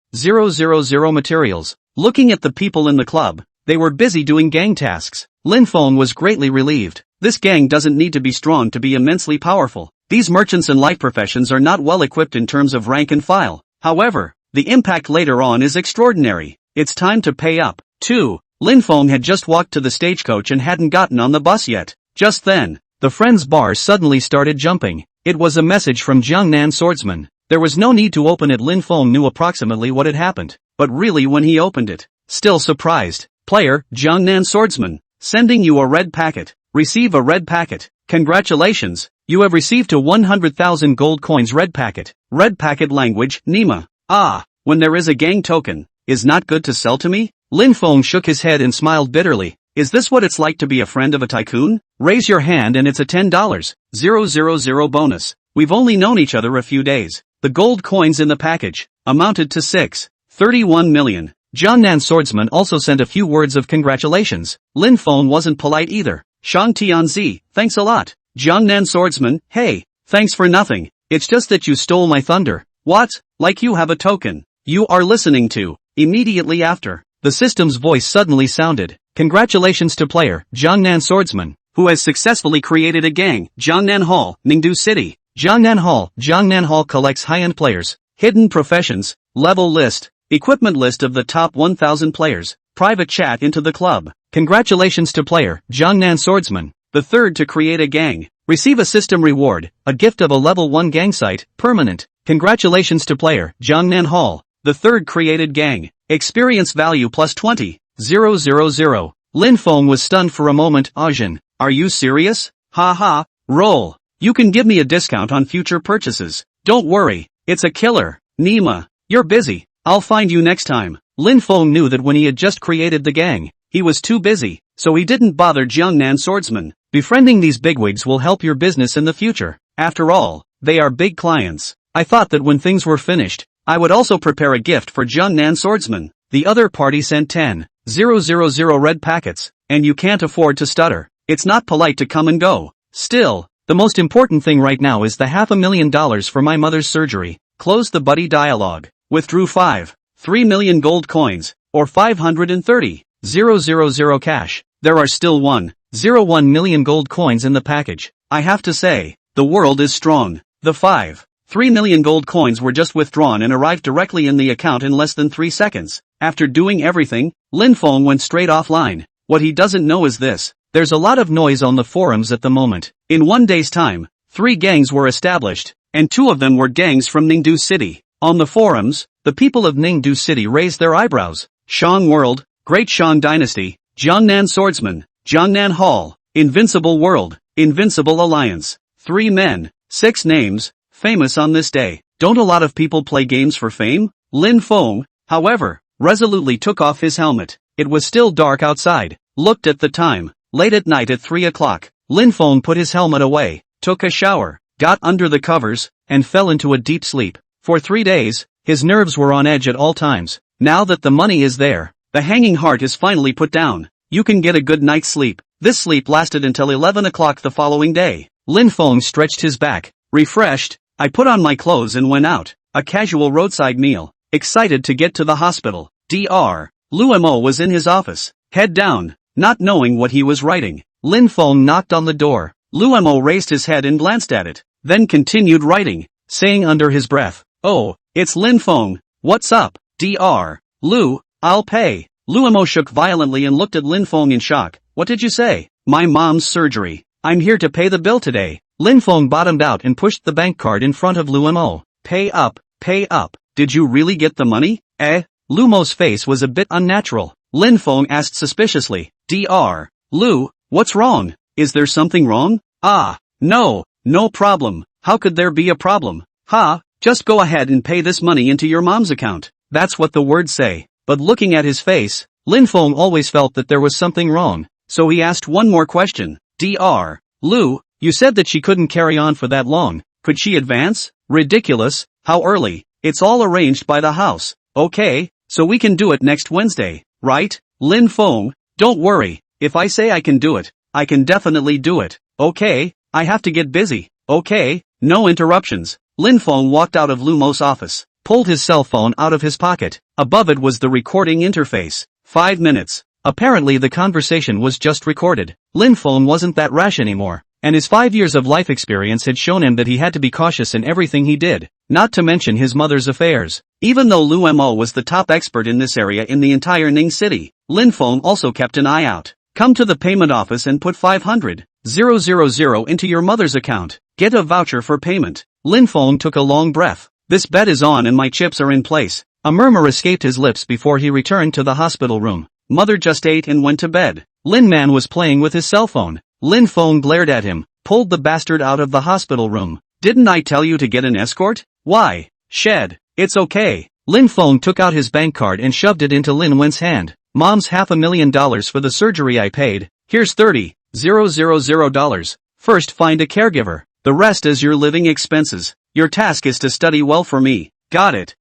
materials. Looking at the people in the club, they were busy doing gang tasks. Lin Feng was greatly relieved. This gang doesn't need to be strong to be immensely powerful. These merchants and life professions are not well equipped in terms of rank and file. However, the impact later on is extraordinary. It's time to pay up. 2. Lin Feng had just walked to the stagecoach and hadn't gotten on the bus yet. Just then, the friend's bar suddenly started jumping. It was a message from Jiangnan Swordsman. There was no need to open it. Lin Feng knew approximately what had happened. But really when he opened it, still surprised. Player, Jiangnan Swordsman, sending you a red packet. Receive a red packet. Congratulations, you have received a 100,000 gold coins red packet. Red packet language, Nima. Ah, when there is a gang token, is not good to sell to me? Lin Feng shook his head and smiled bitterly. Is this what it's like to be a friend of a tycoon? Raise your hand and it's a $10,000 bonus. We've only known each other a few days. The gold coins in the package amounted to 6.31 million. Jiangnan Swordsman also sent a few words of congratulations. Lin Feng wasn't polite either. Shang Tianzi, thanks a lot. Jiangnan Swordsman, hey, thanks for nothing. It's just that you stole my thunder. What? Like you have a token. You are listening to. Immediately after, the system's voice suddenly sounded. Congratulations to player, Jiangnan Swordsman, who has successfully created a gang, Jiangnan Hall, Ningdu City. Jiangnan Hall collects high-end players, hidden professions, level list, equipment list of the top 1,000 players, private chat into the club. Congratulations to player, Jiangnan Swordsman, the third to create a gang. Receive a system reward, a gift of a level 1 gang site, permanent. Congratulations to player, Jiangnan Hall, the third created gang. Experience value plus 20,000. Lin Feng was stunned for a moment. Ajin, are you serious? Ha. Roll. You can give me a discount on future purchases. Don't worry, it's a killer. Nima, you're busy. I'll find you next time. Lin Feng knew that when he had just created the gang, he was too busy, so he didn't bother Jiangnan Swordsman. Befriending these bigwigs will help your business in the future. After all, they are big clients. I thought that when things were finished, I would also prepare a gift for Jiangnan Swordsman. The other party sent 10,000 red packets, and you can't afford to stutter. It's not polite to come and go. Still, the most important thing right now is the $500,000 for my mother's surgery. Close the buddy dialogue. Withdrew 3 million gold coins, or 530,000 cash. There are still 101 million gold coins in the package. I have to say, the world is strong. The 3 million gold coins were just withdrawn and arrived directly in the account in less than 3 seconds. After doing everything, Lin Feng went straight offline. What he doesn't know is this. There's a lot of noise on the forums at the moment. In 1 day's time, 3 gangs were established, and 2 of them were gangs from Ningdu City. On the forums, the people of Ningdu City raised their eyebrows. Shang World, Great Shang Dynasty, Jiangnan Swordsman, Jiangnan Hall, Invincible World, Invincible Alliance. 3 men, 6 names, famous on this day. Don't a lot of people play games for fame? Lin Feng, however, resolutely took off his helmet. It was still dark outside. Looked at the time. Late at night at 3 o'clock. Lin Feng put his helmet away, took a shower, got under the covers, and fell into a deep sleep. For 3 days, his nerves were on edge at all times. Now that the money is there, the hanging heart is finally put down. You can get a good night's sleep. This sleep lasted until 11 o'clock the following day. Lin Feng stretched his back. Refreshed, I put on my clothes and went out. A casual roadside meal. Excited to get to the hospital. Dr. Luo Mo was in his office, head down, not knowing what he was writing. Lin Feng knocked on the door. Luo Mo raised his head and glanced at it, then continued writing, saying under his breath, "Oh, it's Lin Feng. What's up, Dr. Lu, I'll pay." Luo Mo shook violently and looked at Lin Feng in shock. "What did you say?" "My mom's surgery. I'm here to pay the bill today." Lin Feng bottomed out and pushed the bank card in front of Luo Mo. Pay up, pay up. Did you really get the money? Luo Mo's face was a bit unnatural. Lin Feng asked suspiciously, "Dr. Lu, what's wrong? Is there something wrong?" No problem. How could there be a problem? Just go ahead and pay this money into your mom's account. That's what the words say. But looking at his face, Lin Feng always felt that there was something wrong, so he asked one more question. "Dr. Lu, you said that she couldn't carry on for that long. Could she advance?" "Ridiculous. How early? It's all arranged by the house." "Okay, so we can do it next Wednesday, right?" "Lin Feng, don't worry. If I say I can do it, I can definitely do it." "Okay, I have to get busy." "Okay, no interruptions." Lin Feng walked out of Luo Mo's office, pulled his cell phone out of his pocket. Above it was the recording interface. 5 minutes. Apparently the conversation was just recorded. Lin Feng wasn't that rash anymore, and his 5 years of life experience had shown him that he had to be cautious in everything he did, not to mention his mother's affairs. Even though Luo Mo was the top expert in this area in the entire Ning City, Lin Feng also kept an eye out. "Come to the payment office and put 500,000 into your mother's account. Get a voucher for payment." Lin Feng took a long breath. "This bet is on and my chips are in place." A murmur escaped his lips before he returned to the hospital room. Mother just ate and went to bed. Lin Man was playing with his cell phone. Lin Feng glared at him, pulled the bastard out of the hospital room. "Didn't I tell you to get an escort? Why? Shed. It's okay." Lin Feng took out his bank card and shoved it into Lin Wen's hand. "Mom's $500,000 for the surgery I paid. Here's $30,000. First find a caregiver. The rest is your living expenses. Your task is to study well for me." "Got it."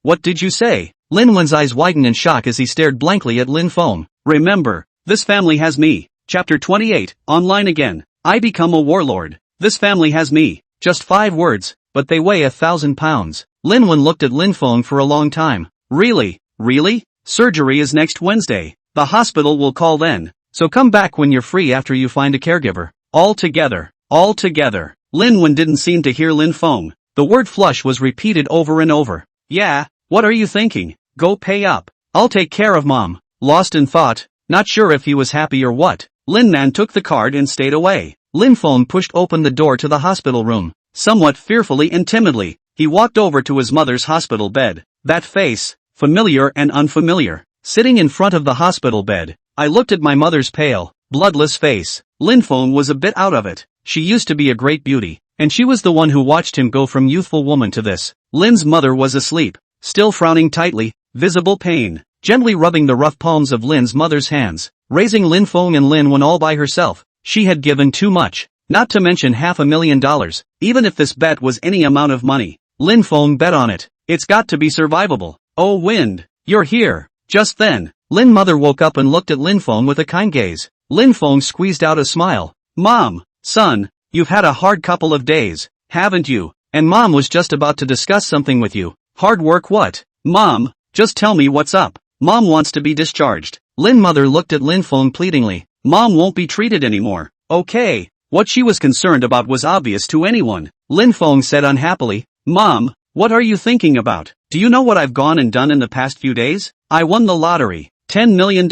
What did you say?" Lin Wen's eyes widened in shock as he stared blankly at Lin Feng. "Remember, this family has me." Chapter 28, online again. I become a warlord. This family has me. Just 5 words, but they weigh 1,000 pounds. Lin Wen looked at Lin Feng for a long time. Really? Surgery is next Wednesday. The hospital will call then. So come back when you're free after you find a caregiver. All together. Lin Wen didn't seem to hear Lin Feng. The word flush was repeated over and over. "Yeah, what are you thinking? Go pay up. I'll take care of mom." Lost in thought, not sure if he was happy or what, Lin Man took the card and stayed away. Lin Feng pushed open the door to the hospital room. Somewhat fearfully and timidly, he walked over to his mother's hospital bed. That face, familiar and unfamiliar, sitting in front of the hospital bed. I looked at my mother's pale, bloodless face. Lin Feng was a bit out of it. She used to be a great beauty, and she was the one who watched him go from youthful woman to this. Lin's mother was asleep, still frowning tightly, visible pain, gently rubbing the rough palms of Lin's mother's hands, raising Lin Feng and Lin Wen all by herself. She had given too much, not to mention $500,000, even if this bet was any amount of money. Lin Feng bet on it. It's got to be survivable. "Oh Wind, you're here." Just then, Lin mother woke up and looked at Lin Feng with a kind gaze. Lin Feng squeezed out a smile. "Mom, son, you've had a hard couple of days, haven't you? And mom was just about to discuss something with you." "Hard work what?" "Mom, just tell me what's up. Mom wants to be discharged." Lin mother looked at Lin Feng pleadingly. "Mom won't be treated anymore." "Okay." What she was concerned about was obvious to anyone. Lin Feng said unhappily, "Mom, what are you thinking about? Do you know what I've gone and done in the past few days? I won the lottery. $10 million.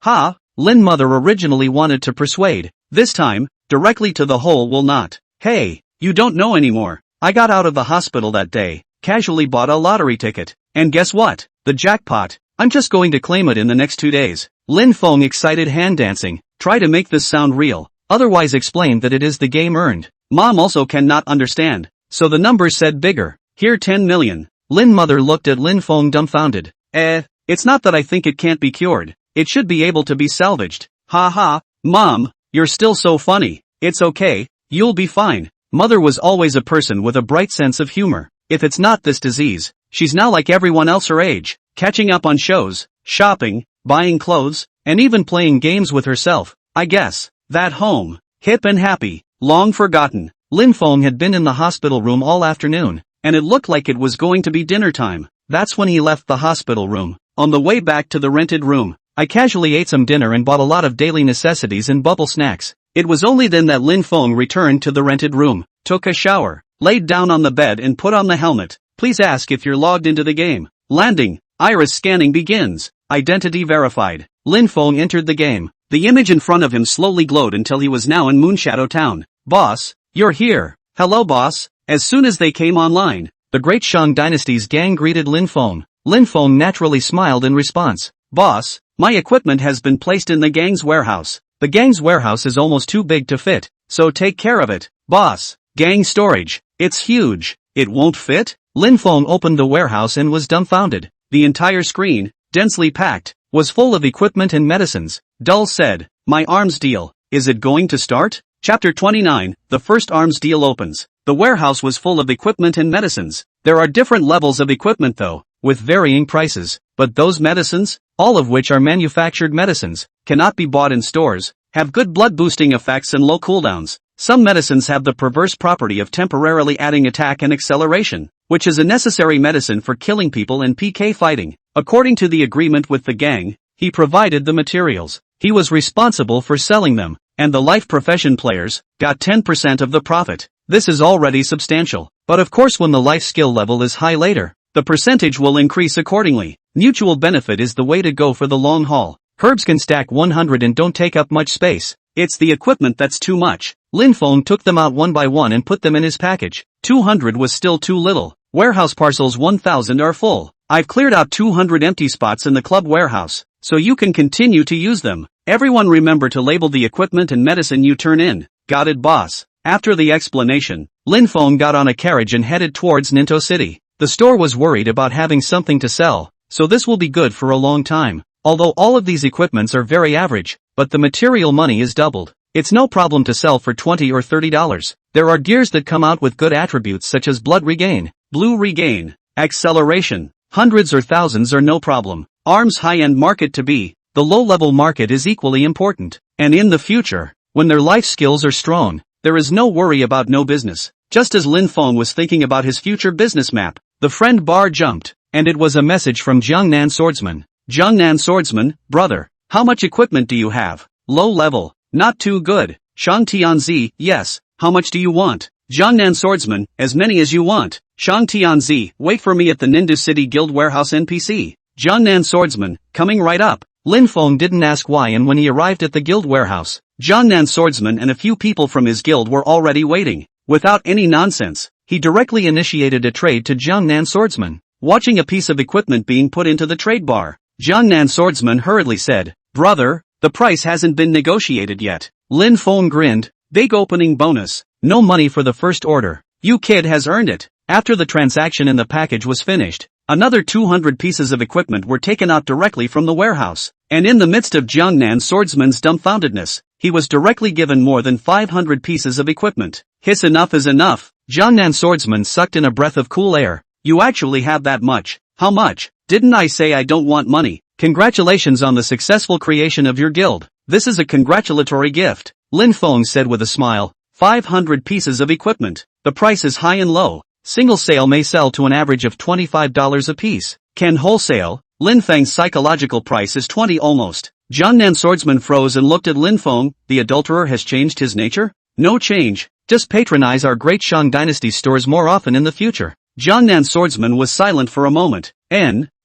Ha?" Lin mother originally wanted to persuade. This time, directly to the hole will not. "Hey, you don't know anymore. I got out of the hospital that day, casually bought a lottery ticket. And guess what? The jackpot. I'm just going to claim it in the next 2 days. Lin Feng excited hand dancing. Try to make this sound real. Otherwise explain that it is the game earned. Mom also cannot understand. So the numbers said bigger. Here 10 million. Lin mother looked at Lin Feng dumbfounded. It's not that I think it can't be cured. It should be able to be salvaged. Ha ha, Mom, you're still so funny. It's okay, you'll be fine. Mother was always a person with a bright sense of humor. If it's not this disease, she's now like everyone else her age, catching up on shows, shopping, buying clothes, and even playing games with herself, I guess. That home, hip and happy, long forgotten. Lin Feng had been in the hospital room all afternoon, and it looked like it was going to be dinner time. That's when he left the hospital room. On the way back to the rented room, I casually ate some dinner and bought a lot of daily necessities and bubble snacks. It was only then that Lin Feng returned to the rented room, took a shower, laid down on the bed and put on the helmet. Please ask if you're logged into the game. Landing. Iris scanning begins. Identity verified. Lin Feng entered the game. The image in front of him slowly glowed until he was now in Moonshadow Town. Boss, you're here. Hello boss. As soon as they came online, the Great Shang Dynasty's gang greeted Lin Feng. Lin Feng naturally smiled in response. Boss, my equipment has been placed in the gang's warehouse. The gang's warehouse is almost too big to fit, so take care of it. Boss, gang storage. It's huge. It won't fit? Lin Feng opened the warehouse and was dumbfounded. The entire screen, densely packed, was full of equipment and medicines. Dull said, my arms deal, is it going to start? Chapter 29, the first arms deal opens. The warehouse was full of equipment and medicines. There are different levels of equipment though, with varying prices. But those medicines, all of which are manufactured medicines, cannot be bought in stores, have good blood boosting effects and low cooldowns. Some medicines have the perverse property of temporarily adding attack and acceleration, which is a necessary medicine for killing people in PK fighting. According to the agreement with the gang, he provided the materials. He was responsible for selling them, and the life profession players got 10% of the profit. This is already substantial, but of course when the life skill level is high later, the percentage will increase accordingly. Mutual benefit is the way to go for the long haul. Herbs can stack 100 and don't take up much space. It's the equipment that's too much. Lin Feng took them out one by one and put them in his package. 200 was still too little. Warehouse parcels 1000 are full. I've cleared out 200 empty spots in the club warehouse, so you can continue to use them. Everyone remember to label the equipment and medicine you turn in. Got it, boss. After the explanation, Lin Feng got on a carriage and headed towards Ninto City. The store was worried about having something to sell, so this will be good for a long time. Although all of these equipments are very average, but the material money is doubled. It's no problem to sell for $20 or $30. There are gears that come out with good attributes such as blood regain, blue regain, acceleration. Hundreds or thousands are no problem. Arms high-end market to be. The low-level market is equally important. And in the future, when their life skills are strong, there is no worry about no business. Just as Lin Feng was thinking about his future business map, the friend bar jumped, and it was a message from Jiangnan Swordsman. Jiangnan Swordsman, brother, how much equipment do you have? Low level, not too good. Shang Tianzi, yes, how much do you want? Jiangnan Swordsman, as many as you want. Shang Tianzi, wait for me at the Nindu City Guild Warehouse NPC. Jiangnan Swordsman, coming right up. Lin Feng didn't ask why, and when he arrived at the guild warehouse, Jiangnan Swordsman and a few people from his guild were already waiting. Without any nonsense, he directly initiated a trade to Jiangnan Swordsman. Watching a piece of equipment being put into the trade bar, Jiangnan Swordsman hurriedly said, brother, the price hasn't been negotiated yet. Lin Feng grinned, big opening bonus, no money for the first order. You kid has earned it. After the transaction and the package was finished, another 200 pieces of equipment were taken out directly from the warehouse, and in the midst of Jiangnan Swordsman's dumbfoundedness, he was directly given more than 500 pieces of equipment. Hiss, enough is enough. Jiangnan Swordsman sucked in a breath of cool air. You actually have that much? How much? Didn't I say I don't want money? Congratulations on the successful creation of your guild. This is a congratulatory gift. Lin Feng said with a smile. 500 pieces of equipment. The price is high and low. Single sale may sell to an average of $25 a piece. Can wholesale? Lin Feng's psychological price is 20 almost. Jiangnan Swordsman froze and looked at Lin Feng. The adulterer has changed his nature? No change. Just patronize our Great Shang Dynasty stores more often in the future. Jiangnan Swordsman was silent for a moment.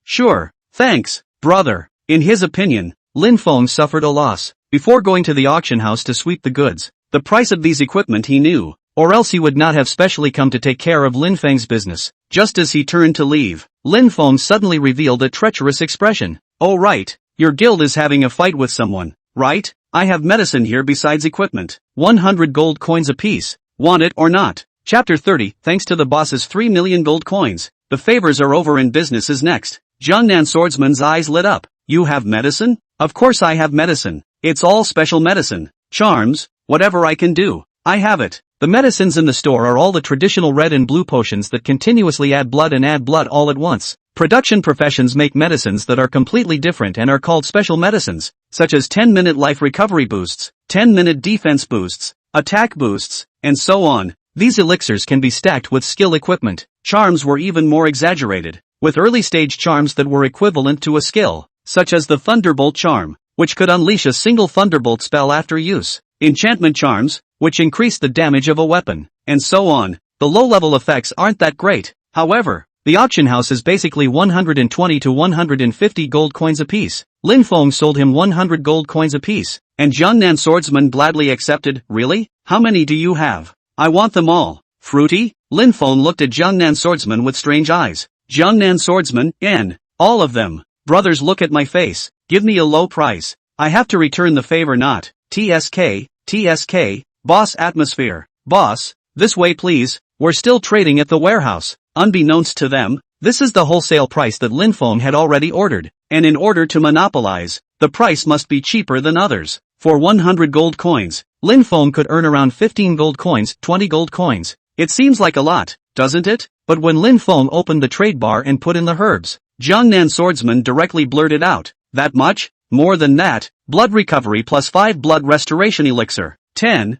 Sure. Thanks, brother. In his opinion, Lin Feng suffered a loss. Before going to the auction house to sweep the goods, the price of these equipment he knew or else he would not have specially come to take care of Lin Feng's business. Just as he turned to leave, Lin Feng suddenly revealed a treacherous expression. Oh right, your guild is having a fight with someone, right? I have medicine here besides equipment. 100 gold coins apiece. Want it or not? Chapter 30. Thanks to the boss's 3 million gold coins, the favors are over and business is next. Jiangnan Swordsman's eyes lit up. You have medicine? Of course I have medicine. It's all special medicine. Charms, whatever I can do, I have it. The medicines in the store are all the traditional red and blue potions that continuously add blood all at once. Production professions make medicines that are completely different and are called special medicines, such as 10-minute life recovery boosts, 10-minute defense boosts, attack boosts, and so on. These elixirs can be stacked with skill equipment. Charms were even more exaggerated, with early-stage charms that were equivalent to a skill, such as the Thunderbolt charm, which could unleash a single Thunderbolt spell after use. Enchantment charms, which increase the damage of a weapon, and so on. The low-level effects aren't that great, however. The auction house is basically 120 to 150 gold coins apiece. Lin Feng sold him 100 gold coins apiece, and Jiangnan Swordsman gladly accepted. Really? How many do you have? I want them all. Fruity? Lin Feng looked at Jiangnan Swordsman with strange eyes. Jiangnan Swordsman, all of them. Brothers, look at my face. Give me a low price. I have to return the favor not. TSK, boss atmosphere. Boss, this way please. We're still trading at the warehouse. Unbeknownst to them, this is the wholesale price that Lin Feng had already ordered, and in order to monopolize, the price must be cheaper than others. For 100 gold coins, Lin Feng could earn around 15 gold coins, 20 gold coins. It seems like a lot, doesn't it? But when Lin Feng opened the trade bar and put in the herbs, Jiangnan Swordsman directly blurted out, that much? More than that, blood recovery plus 5 blood restoration elixir, 10,000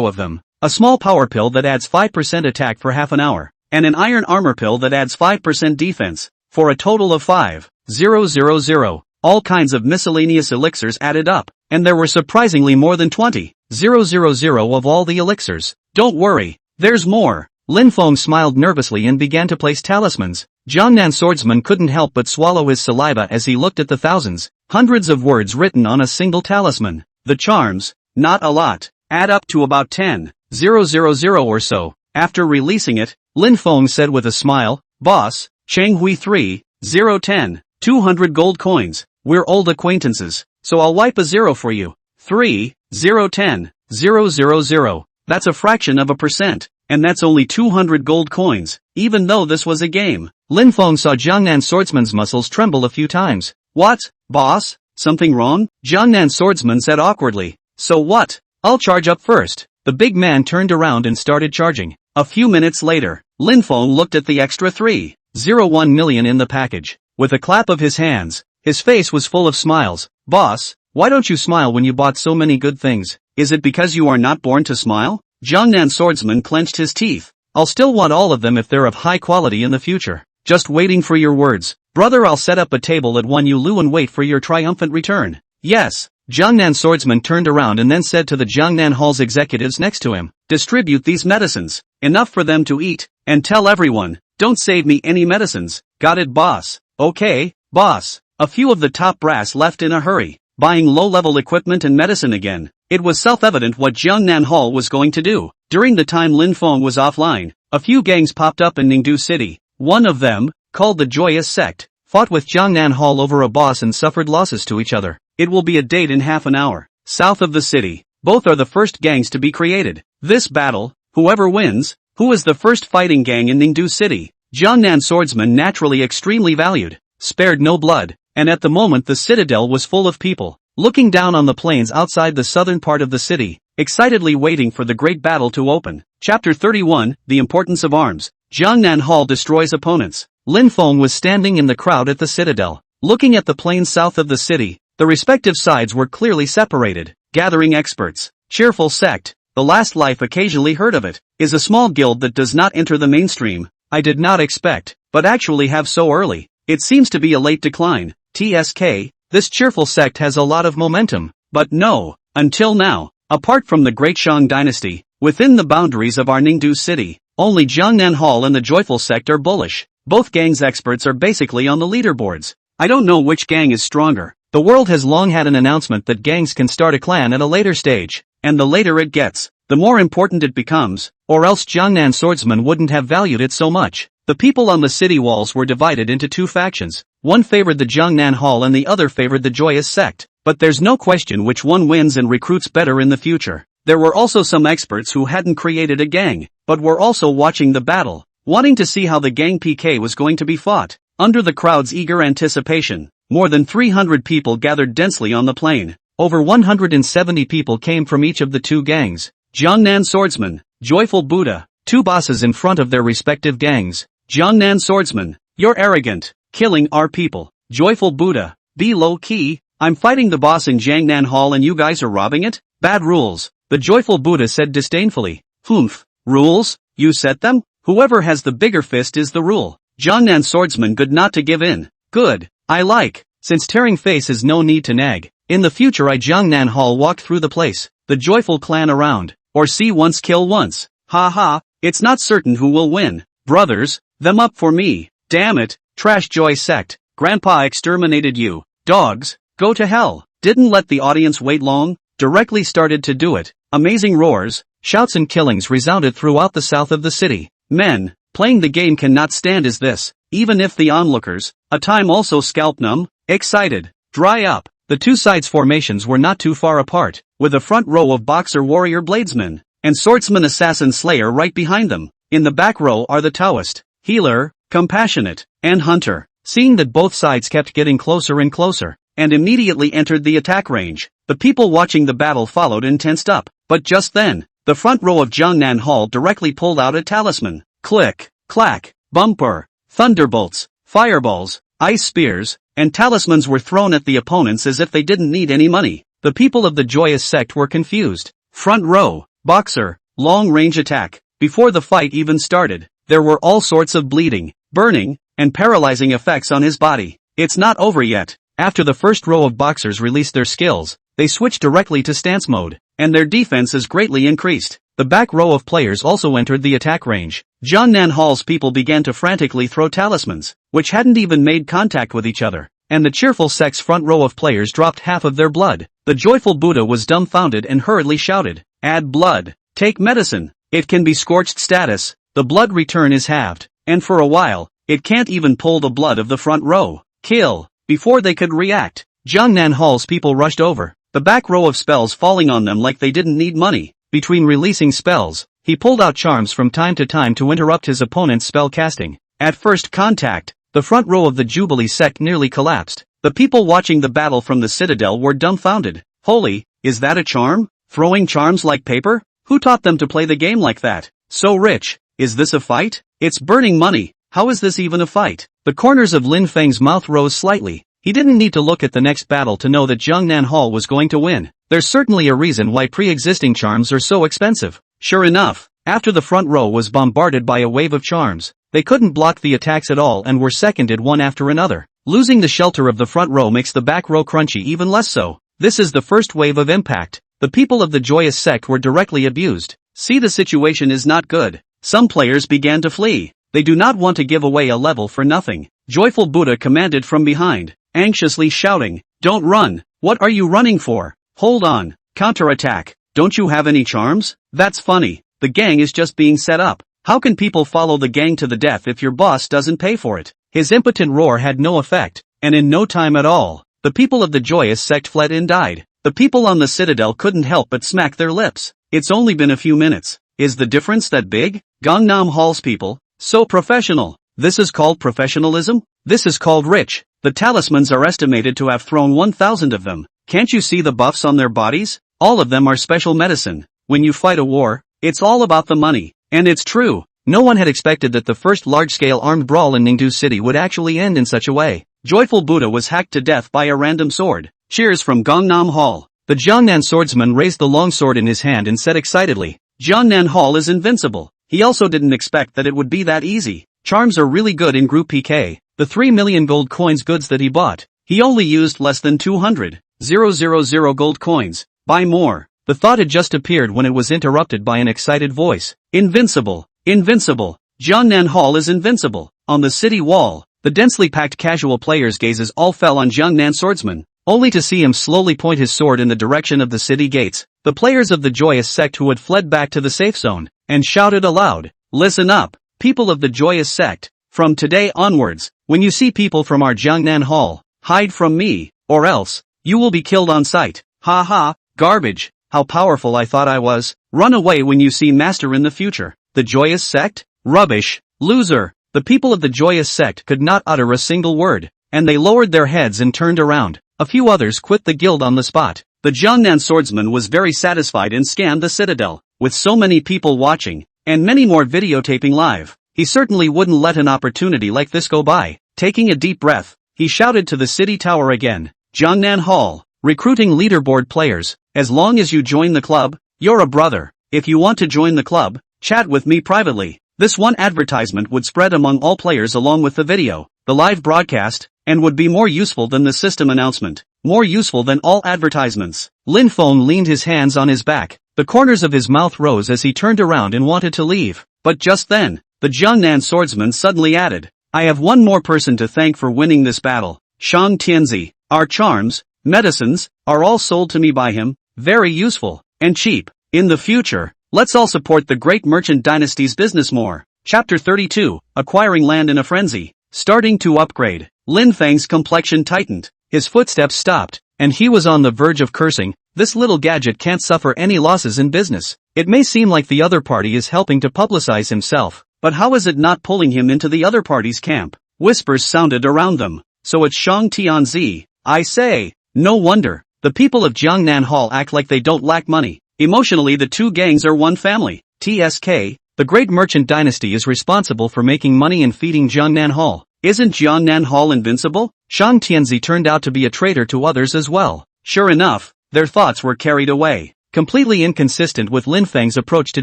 of them, a small power pill that adds 5% attack for half an hour, and an iron armor pill that adds 5% defense, for a total of 5,000. All kinds of miscellaneous elixirs added up, and there were surprisingly more than 20,000 of all the elixirs. Don't worry, there's more. Lin Feng smiled nervously and began to place talismans. Jiangnan Swordsman couldn't help but swallow his saliva as he looked at the thousands, hundreds of words written on a single talisman. The charms, not a lot, add up to about 10,000 or so. After releasing it, Lin Feng said with a smile, Boss, Changhui 3,010, 200 gold coins. We're old acquaintances, so I'll wipe a zero for you. 3,010, 000. That's a fraction of a percent, and that's only 200 gold coins, even though this was a game. Lin Feng saw Jiangnan Swordsman's muscles tremble a few times. What, boss? Something wrong? Jiangnan Swordsman said awkwardly. So what? I'll charge up first. The big man turned around and started charging. A few minutes later, Lin Feng looked at the extra 3.01 million in the package. With a clap of his hands, his face was full of smiles. Boss, why don't you smile when you bought so many good things? Is it because you are not born to smile? Jiangnan Swordsman clenched his teeth. I'll still want all of them if they're of high quality in the future. Just waiting for your words. Brother, I'll set up a table at Wan Yu Lu and wait for your triumphant return. Yes. Jiangnan Swordsman turned around and then said to the Jiangnan Hall's executives next to him, distribute these medicines, enough for them to eat, and tell everyone, don't save me any medicines. Got it, boss? Okay, boss. A few of the top brass left in a hurry, buying low-level equipment and medicine again. It was self-evident what Jiangnan Hall was going to do. During the time Lin Feng was offline, a few gangs popped up in Ningdu City. One of them, called the Joyous Sect, fought with Jiangnan Hall over a boss and suffered losses to each other. It will be a date in half an hour. South of the city, both are the first gangs to be created. This battle, whoever wins, who is the first fighting gang in Ningdu City, Jiangnan Swordsman naturally extremely valued, spared no blood, and at the moment the citadel was full of people, looking down on the plains outside the southern part of the city, excitedly waiting for the great battle to open. Chapter 31, The Importance of Arms. Jiangnan Hall destroys opponents. Lin Feng was standing in the crowd at the citadel, looking at the plains south of the city. The respective sides were clearly separated. Gathering experts. Cheerful Sect, the last life occasionally heard of it, is a small guild that does not enter the mainstream. I did not expect, but actually have so early. It seems to be a late decline. TSK, this cheerful sect has a lot of momentum, but no, until now, apart from the Great Shang dynasty, within the boundaries of our Ningdu city, only Jiangnan Hall and the Joyful Sect are bullish. Both gangs' experts are basically on the leaderboards. I don't know which gang is stronger. The world has long had an announcement that gangs can start a clan at a later stage, and the later it gets, the more important it becomes, or else Jiangnan swordsman wouldn't have valued it so much. The people on the city walls were divided into two factions. One favored the Jiangnan Hall and the other favored the Joyous sect. But there's no question which one wins and recruits better in the future. There were also some experts who hadn't created a gang, but were also watching the battle, wanting to see how the gang PK was going to be fought. Under the crowd's eager anticipation, more than 300 people gathered densely on the plain. Over 170 people came from each of the two gangs. Jiangnan Swordsman, Joyful Buddha, two bosses in front of their respective gangs. Jiangnan Swordsman, you're arrogant, killing our people. Joyful Buddha, be low-key, I'm fighting the boss in Jiangnan Hall and you guys are robbing it? Bad rules, the Joyful Buddha said disdainfully. Humph, rules? You set them? Whoever has the bigger fist is the rule. Jiangnan Swordsman good not to give in. Good, I like, since tearing face is no need to nag. In the future I Jiangnan Hall walked through the place, the joyful clan around, or see once kill once. Ha ha, it's not certain who will win. Brothers, them up for me. Damn it, trash joy sect, grandpa exterminated you. Dogs, go to hell. Didn't let the audience wait long, directly started to do it. Amazing roars, shouts and killings resounded throughout the south of the city. Men, playing the game cannot stand is this, even if the onlookers, a time also scalp numb, excited, dry up. The two sides' formations were not too far apart, with a front row of boxer warrior bladesmen, and swordsman assassin slayer right behind them. In the back row are the Taoist, healer, compassionate, and hunter. Seeing that both sides kept getting closer and closer, and immediately entered the attack range, the people watching the battle followed and tensed up. But just then, the front row of Jiangnan Hall directly pulled out a talisman. Click, clack, bumper, thunderbolts, fireballs, ice spears, and talismans were thrown at the opponents as if they didn't need any money. The people of the Joyous sect were confused. Front row, boxer, long-range attack. Before the fight even started, there were all sorts of bleeding, burning, and paralyzing effects on his body. It's not over yet. After the first row of boxers released their skills, they switched directly to stance mode, and their defense is greatly increased. The back row of players also entered the attack range. Jiangnan Hall's people began to frantically throw talismans, which hadn't even made contact with each other, and the cheerful sect's front row of players dropped half of their blood. The joyful Buddha was dumbfounded and hurriedly shouted, "Add blood, take medicine, it can be scorched status, the blood return is halved, and for a while, it can't even pull the blood of the front row. Kill." Before they could react, Jiangnan Hall's people rushed over, the back row of spells falling on them like they didn't need money. Between releasing spells, he pulled out charms from time to time to interrupt his opponent's spell casting. At first contact, the front row of the Jubilee sect nearly collapsed. The people watching the battle from the citadel were dumbfounded. Holy, is that a charm? Throwing charms like paper? Who taught them to play the game like that? So rich. Is this a fight? It's burning money. How is this even a fight? The corners of Lin Feng's mouth rose slightly. He didn't need to look at the next battle to know that Jiangnan Hall was going to win. There's certainly a reason why pre-existing charms are so expensive. Sure enough, after the front row was bombarded by a wave of charms, they couldn't block the attacks at all and were seconded one after another. Losing the shelter of the front row makes the back row crunchy even less so. This is the first wave of impact. The people of the Joyous sect were directly abused. See, the situation is not good. Some players began to flee. They do not want to give away a level for nothing. Joyful Buddha commanded from behind, anxiously shouting, "Don't run, what are you running for? Hold on, counterattack, don't you have any charms? That's funny, the gang is just being set up. How can people follow the gang to the death if your boss doesn't pay for it?" His impotent roar had no effect, and in no time at all, the people of the Joyous sect fled and died. The people on the citadel couldn't help but smack their lips. It's only been a few minutes. Is the difference that big? Gangnam Hall's people, so professional. This is called professionalism? This is called rich. The talismans are estimated to have thrown 1,000 of them. Can't you see the buffs on their bodies? All of them are special medicine. When you fight a war, it's all about the money. And it's true. No one had expected that the first large-scale armed brawl in Ningdu City would actually end in such a way. Joyful Buddha was hacked to death by a random sword. Cheers from Gangnam Hall. The Jiangnan swordsman raised the long sword in his hand and said excitedly, "Jiangnan Hall is invincible." He also didn't expect that it would be that easy. Charms are really good in group PK. The 3 million gold coins goods that he bought, he only used less than 200,000 gold coins. Buy more. The thought had just appeared when it was interrupted by an excited voice. Invincible. Invincible. Jiangnan Hall is invincible. On the city wall, the densely packed casual players' gazes all fell on Jiangnan swordsman. only to see him slowly point his sword in the direction of the city gates. The players of the joyous sect who had fled back to the safe zone, and shouted aloud, "Listen up, people of the joyous sect. From today onwards, when you see people from our Jiangnan Hall, hide from me, or else, you will be killed on sight. Ha ha, garbage, how powerful I thought I was. Run away when you see master in the future. The joyous sect? Rubbish, loser." The people of the joyous sect could not utter a single word, and they lowered their heads and turned around. A few others quit the guild on the spot. The Jiangnan swordsman was very satisfied and scanned the citadel. With so many people watching, and many more videotaping live, he certainly wouldn't let an opportunity like this go by. Taking a deep breath, he shouted to the city tower again. "Jiangnan Hall, recruiting leaderboard players. As long as you join the club, you're a brother. If you want to join the club, chat with me privately." This one advertisement would spread among all players along with the video, the live broadcast, and would be more useful than the system announcement, more useful than all advertisements. Lin Feng leaned his hands on his back. The corners of his mouth rose as he turned around and wanted to leave. But just then, the Jiangnan swordsman suddenly added, "I have one more person to thank for winning this battle. Shang Tianzi. Our charms, medicines, are all sold to me by him, very useful, and cheap. In the future, let's all support the great merchant dynasty's business more." Chapter 32, Acquiring Land in a Frenzy. Starting to upgrade. Lin Feng's complexion tightened, his footsteps stopped, and he was on the verge of cursing. This little gadget can't suffer any losses in business. It may seem like the other party is helping to publicize himself, but how is it not pulling him into the other party's camp? Whispers sounded around them. So it's Shang Tianzi, I say. No wonder. The people of Jiangnan Hall act like they don't lack money. Emotionally the two gangs are one family. TSK, the great merchant dynasty is responsible for making money and feeding Jiangnan Hall. Isn't Jiangnan Hall invincible? Shang Tianzi turned out to be a traitor to others as well. Sure enough, their thoughts were carried away. Completely inconsistent with Lin Feng's approach to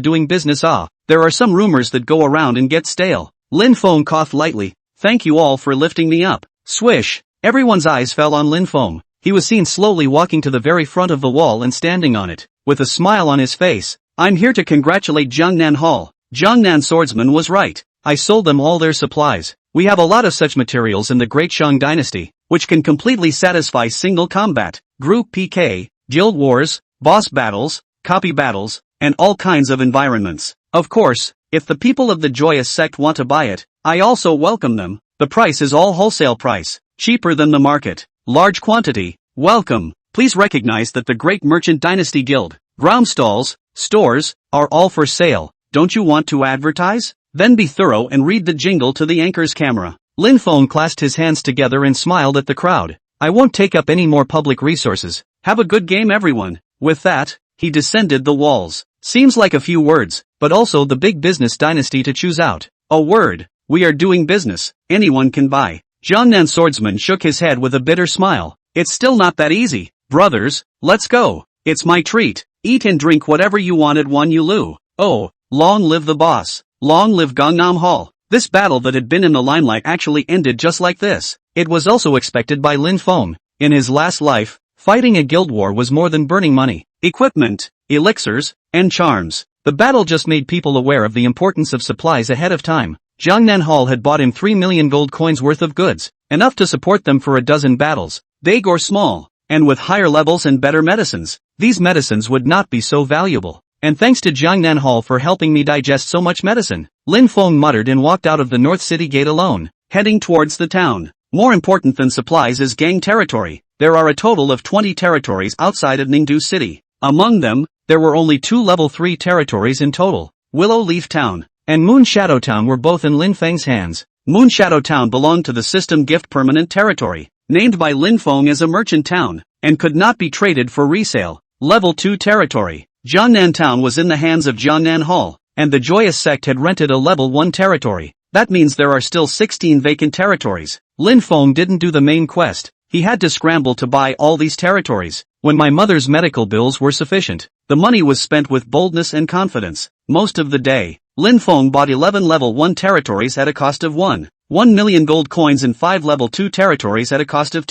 doing business. There are some rumors that go around and get stale. Lin Feng coughed lightly. Thank you all for lifting me up. Swish. Everyone's eyes fell on Lin Feng. He was seen slowly walking to the very front of the wall and standing on it, with a smile on his face. I'm here to congratulate Jiangnan Hall. Jiangnan swordsman was right. I sold them all their supplies. We have a lot of such materials in the Great Shang Dynasty, which can completely satisfy single combat, group PK, guild wars, boss battles, copy battles, and all kinds of environments. Of course, if the people of the joyous sect want to buy it, I also welcome them. The price is all wholesale price, cheaper than the market, large quantity. Welcome. Please recognize that the Great Merchant Dynasty Guild, ground stalls, stores, are all for sale. Don't you want to advertise? Then be thorough and read the jingle to the anchor's camera. Lin Feng clasped his hands together and smiled at the crowd. I won't take up any more public resources. Have a good game everyone. With that, he descended the walls. Seems like a few words, but also the big business dynasty to choose out. A word. We are doing business. Anyone can buy. Jiangnan swordsman shook his head with a bitter smile. It's still not that easy. Brothers, let's go. It's my treat. Eat and drink whatever you want at Wan Yulu. Oh, long live the boss. Long live Gangnam Hall. This battle that had been in the limelight actually ended just like this. It was also expected by Lin Feng. In his last life, fighting a guild war was more than burning money, equipment, elixirs, and charms. The battle just made people aware of the importance of supplies ahead of time. Jiangnan Hall had bought him 3 million gold coins worth of goods, enough to support them for a dozen battles, big or small, and with higher levels and better medicines. These medicines would not be so valuable. And thanks to Jiangnan Hall for helping me digest so much medicine. Lin Feng muttered and walked out of the North City gate alone, heading towards the town. More important than supplies is gang territory. There are a total of 20 territories outside of Ningdu City. Among them, there were only 2 level 3 territories in total. Willow Leaf Town and Moon Shadow Town were both in Lin Feng's hands. Moon Shadow Town belonged to the System Gift Permanent Territory, named by Lin Feng as a merchant town, and could not be traded for resale. Level 2 territory. Jiangnan Town was in the hands of Jiangnan Hall, and the Joyous Sect had rented a level 1 territory. That means there are still 16 vacant territories. Lin Feng didn't do the main quest. He had to scramble to buy all these territories. When my mother's medical bills were sufficient, the money was spent with boldness and confidence. Most of the day, Lin Feng bought 11 level 1 territories at a cost of 1 million gold coins and 5 level 2 territories at a cost of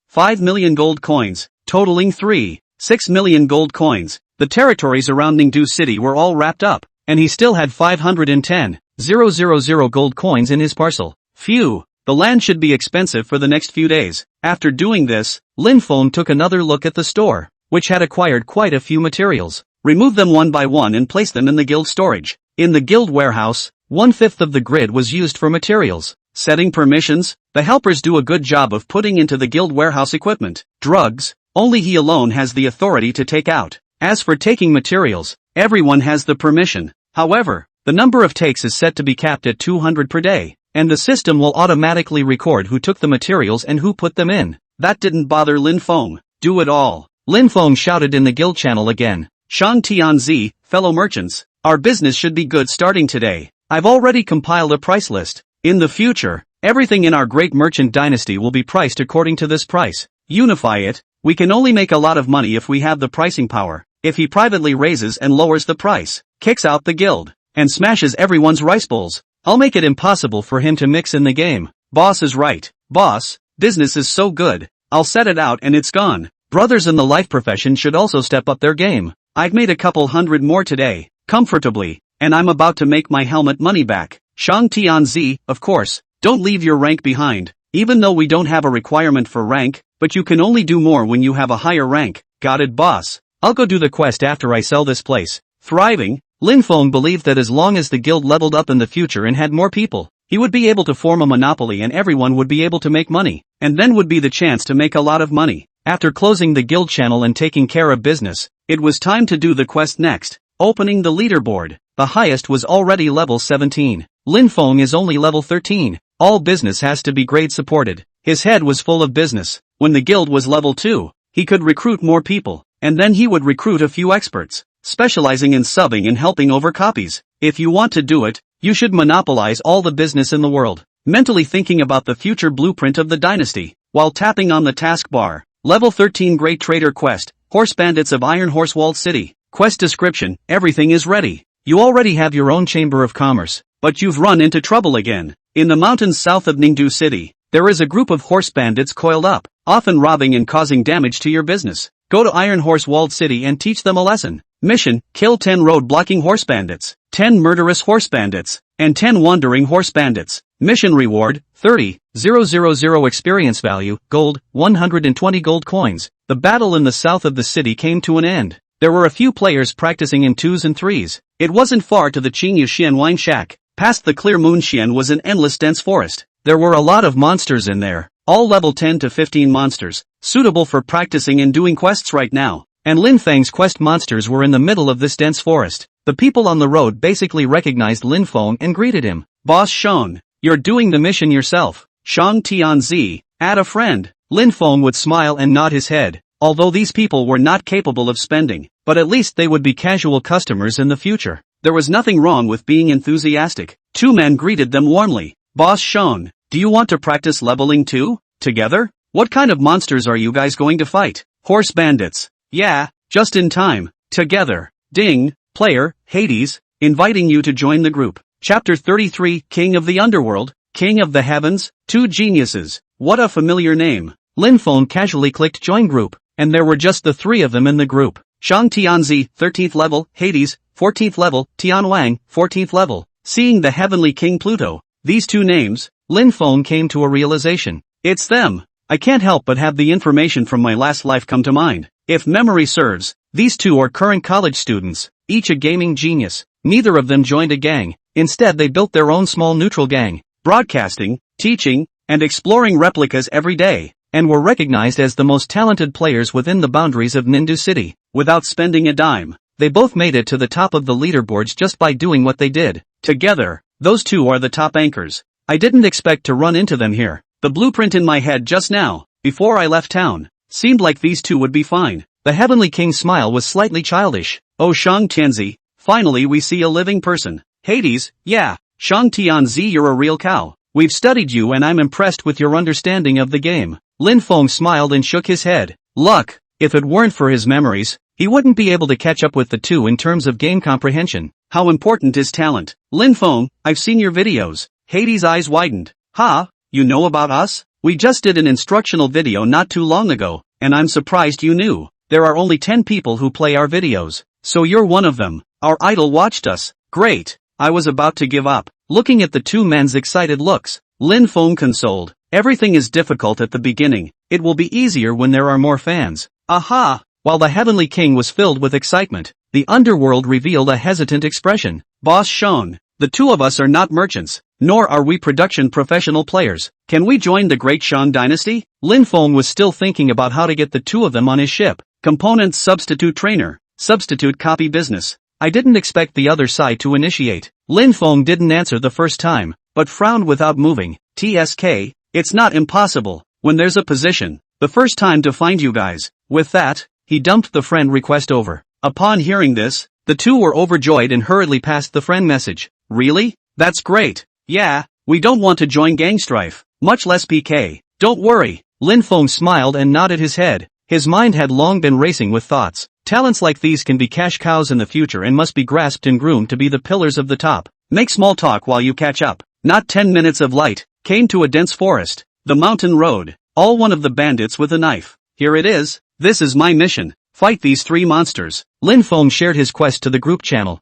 5 million gold coins, totaling 6 million gold coins. The territories around Ningdu City were all wrapped up, and he still had 510,000 gold coins in his parcel. Phew, The land should be expensive for the next few days. After doing this, Lin Feng took another look at the store, which had acquired quite a few materials. Remove them one by one and place them in the guild storage. In the guild warehouse, 1/5 of the grid was used for materials. Setting permissions, the helpers do a good job of putting into the guild warehouse equipment. Drugs, only he alone has the authority to take out. As for taking materials, everyone has the permission. However, the number of takes is set to be capped at 200 per day, and the system will automatically record who took the materials and who put them in. That didn't bother Lin Feng. Do it all. Lin Feng shouted in the guild channel again. Shang Tianzi, fellow merchants, our business should be good starting today. I've already compiled a price list. In the future, everything in our great merchant dynasty will be priced according to this price. Unify it. We can only make a lot of money if we have the pricing power. If he privately raises and lowers the price, kicks out the guild, and smashes everyone's rice bowls, I'll make it impossible for him to mix in the game. Boss is right. Boss, business is so good. I'll set it out and it's gone. Brothers in the life profession should also step up their game. I've made a couple hundred more today, comfortably, and I'm about to make my helmet money back. Shang Tianzi, of course, don't leave your rank behind. Even though we don't have a requirement for rank, but you can only do more when you have a higher rank. Got it, boss. I'll go do the quest after I sell this place. Thriving, Lin Feng believed that as long as the guild leveled up in the future and had more people, he would be able to form a monopoly and everyone would be able to make money, and then would be the chance to make a lot of money. After closing the guild channel and taking care of business, it was time to do the quest next. Opening the leaderboard. The highest was already level 17. Lin Feng is only level 13. All business has to be grade supported. His head was full of business. When the guild was level 2, he could recruit more people, and then he would recruit a few experts, specializing in subbing and helping over copies. If you want to do it, you should monopolize all the business in the world. Mentally thinking about the future blueprint of the dynasty, while tapping on the taskbar. Level 13 Great Trader Quest, Horse Bandits of Iron Horse Walled City. Quest description, everything is ready. You already have your own chamber of commerce, but you've run into trouble again. In the mountains south of Ningdu City, there is a group of horse bandits coiled up, often robbing and causing damage to your business. Go to Iron Horse Walled City and teach them a lesson. Mission, kill 10 road-blocking horse bandits, 10 murderous horse bandits, and 10 wandering horse bandits. Mission reward, 30,000 experience value, gold, 120 gold coins. The battle in the south of the city came to an end. There were a few players practicing in 2s and 3s. It wasn't far to the Qingyu Xian wine shack. Past the clear moon Xian was an endless dense forest. There were a lot of monsters in there, all level 10 to 15 monsters, suitable for practicing and doing quests right now. And Lin Feng's quest monsters were in the middle of this dense forest. The people on the road basically recognized Lin Feng and greeted him. Boss Shang, you're doing the mission yourself. Shang Tianzi, add a friend. Lin Feng would smile and nod his head. Although these people were not capable of spending, but at least they would be casual customers in the future. There was nothing wrong with being enthusiastic. Two men greeted them warmly. Boss Shang, do you want to practice leveling too? Together? What kind of monsters are you guys going to fight? Horse bandits. Yeah, just in time. Together. Ding, player, Hades, inviting you to join the group. Chapter 33, King of the Underworld, King of the Heavens, Two Geniuses. What a familiar name. Lin Feng casually clicked join group, and there were just the three of them in the group. Shang Tianzi, 13th level, Hades, 14th level, Tian Wang, 14th level. Seeing the heavenly king Pluto, these two names, Lin Feng came to a realization. It's them. I can't help but have the information from my last life come to mind. If memory serves, these two are current college students, each a gaming genius. Neither of them joined a gang. Instead they built their own small neutral gang, broadcasting, teaching, and exploring replicas every day, and were recognized as the most talented players within the boundaries of Ningdu City. Without spending a dime, they both made it to the top of the leaderboards just by doing what they did. Together, those two are the top anchors. I didn't expect to run into them here. The blueprint in my head just now, before I left town, seemed like these two would be fine. The Heavenly King's smile was slightly childish. Oh Shang Tianzi, finally we see a living person. Hades, yeah, Shang Tianzi, you're a real cow. We've studied you and I'm impressed with your understanding of the game. Lin Feng smiled and shook his head. Luck, if it weren't for his memories, he wouldn't be able to catch up with the two in terms of game comprehension. How important is talent? Lin Feng, I've seen your videos. Hades' eyes widened. Ha, you know about us? We just did an instructional video not too long ago, and I'm surprised you knew. There are only 10 people who play our videos, so you're one of them. Our idol watched us. Great. I was about to give up. Looking at the two men's excited looks, Lin Feng consoled. Everything is difficult at the beginning, it will be easier when there are more fans. Aha! While the Heavenly King was filled with excitement, the underworld revealed a hesitant expression. Boss Shang, the two of us are not merchants, nor are we production professional players. Can we join the Great Shang Dynasty? Lin Feng was still thinking about how to get the two of them on his ship. Components substitute trainer, substitute copy business. I didn't expect the other side to initiate. Lin Feng didn't answer the first time, but frowned without moving. TSK, it's not impossible, when there's a position, the first time to find you guys. With that, he dumped the friend request over. Upon hearing this, the two were overjoyed and hurriedly passed the friend message. Really? That's great. Yeah, we don't want to join gang strife, much less PK. Don't worry. Lin Feng smiled and nodded his head. His mind had long been racing with thoughts. Talents like these can be cash cows in the future and must be grasped and groomed to be the pillars of the top. Make small talk while you catch up. Not 10 minutes of light. Came to a dense forest. The mountain road. All one of the bandits with a knife. Here it is. This is my mission. Fight these three monsters. Lin Feng shared his quest to the group channel.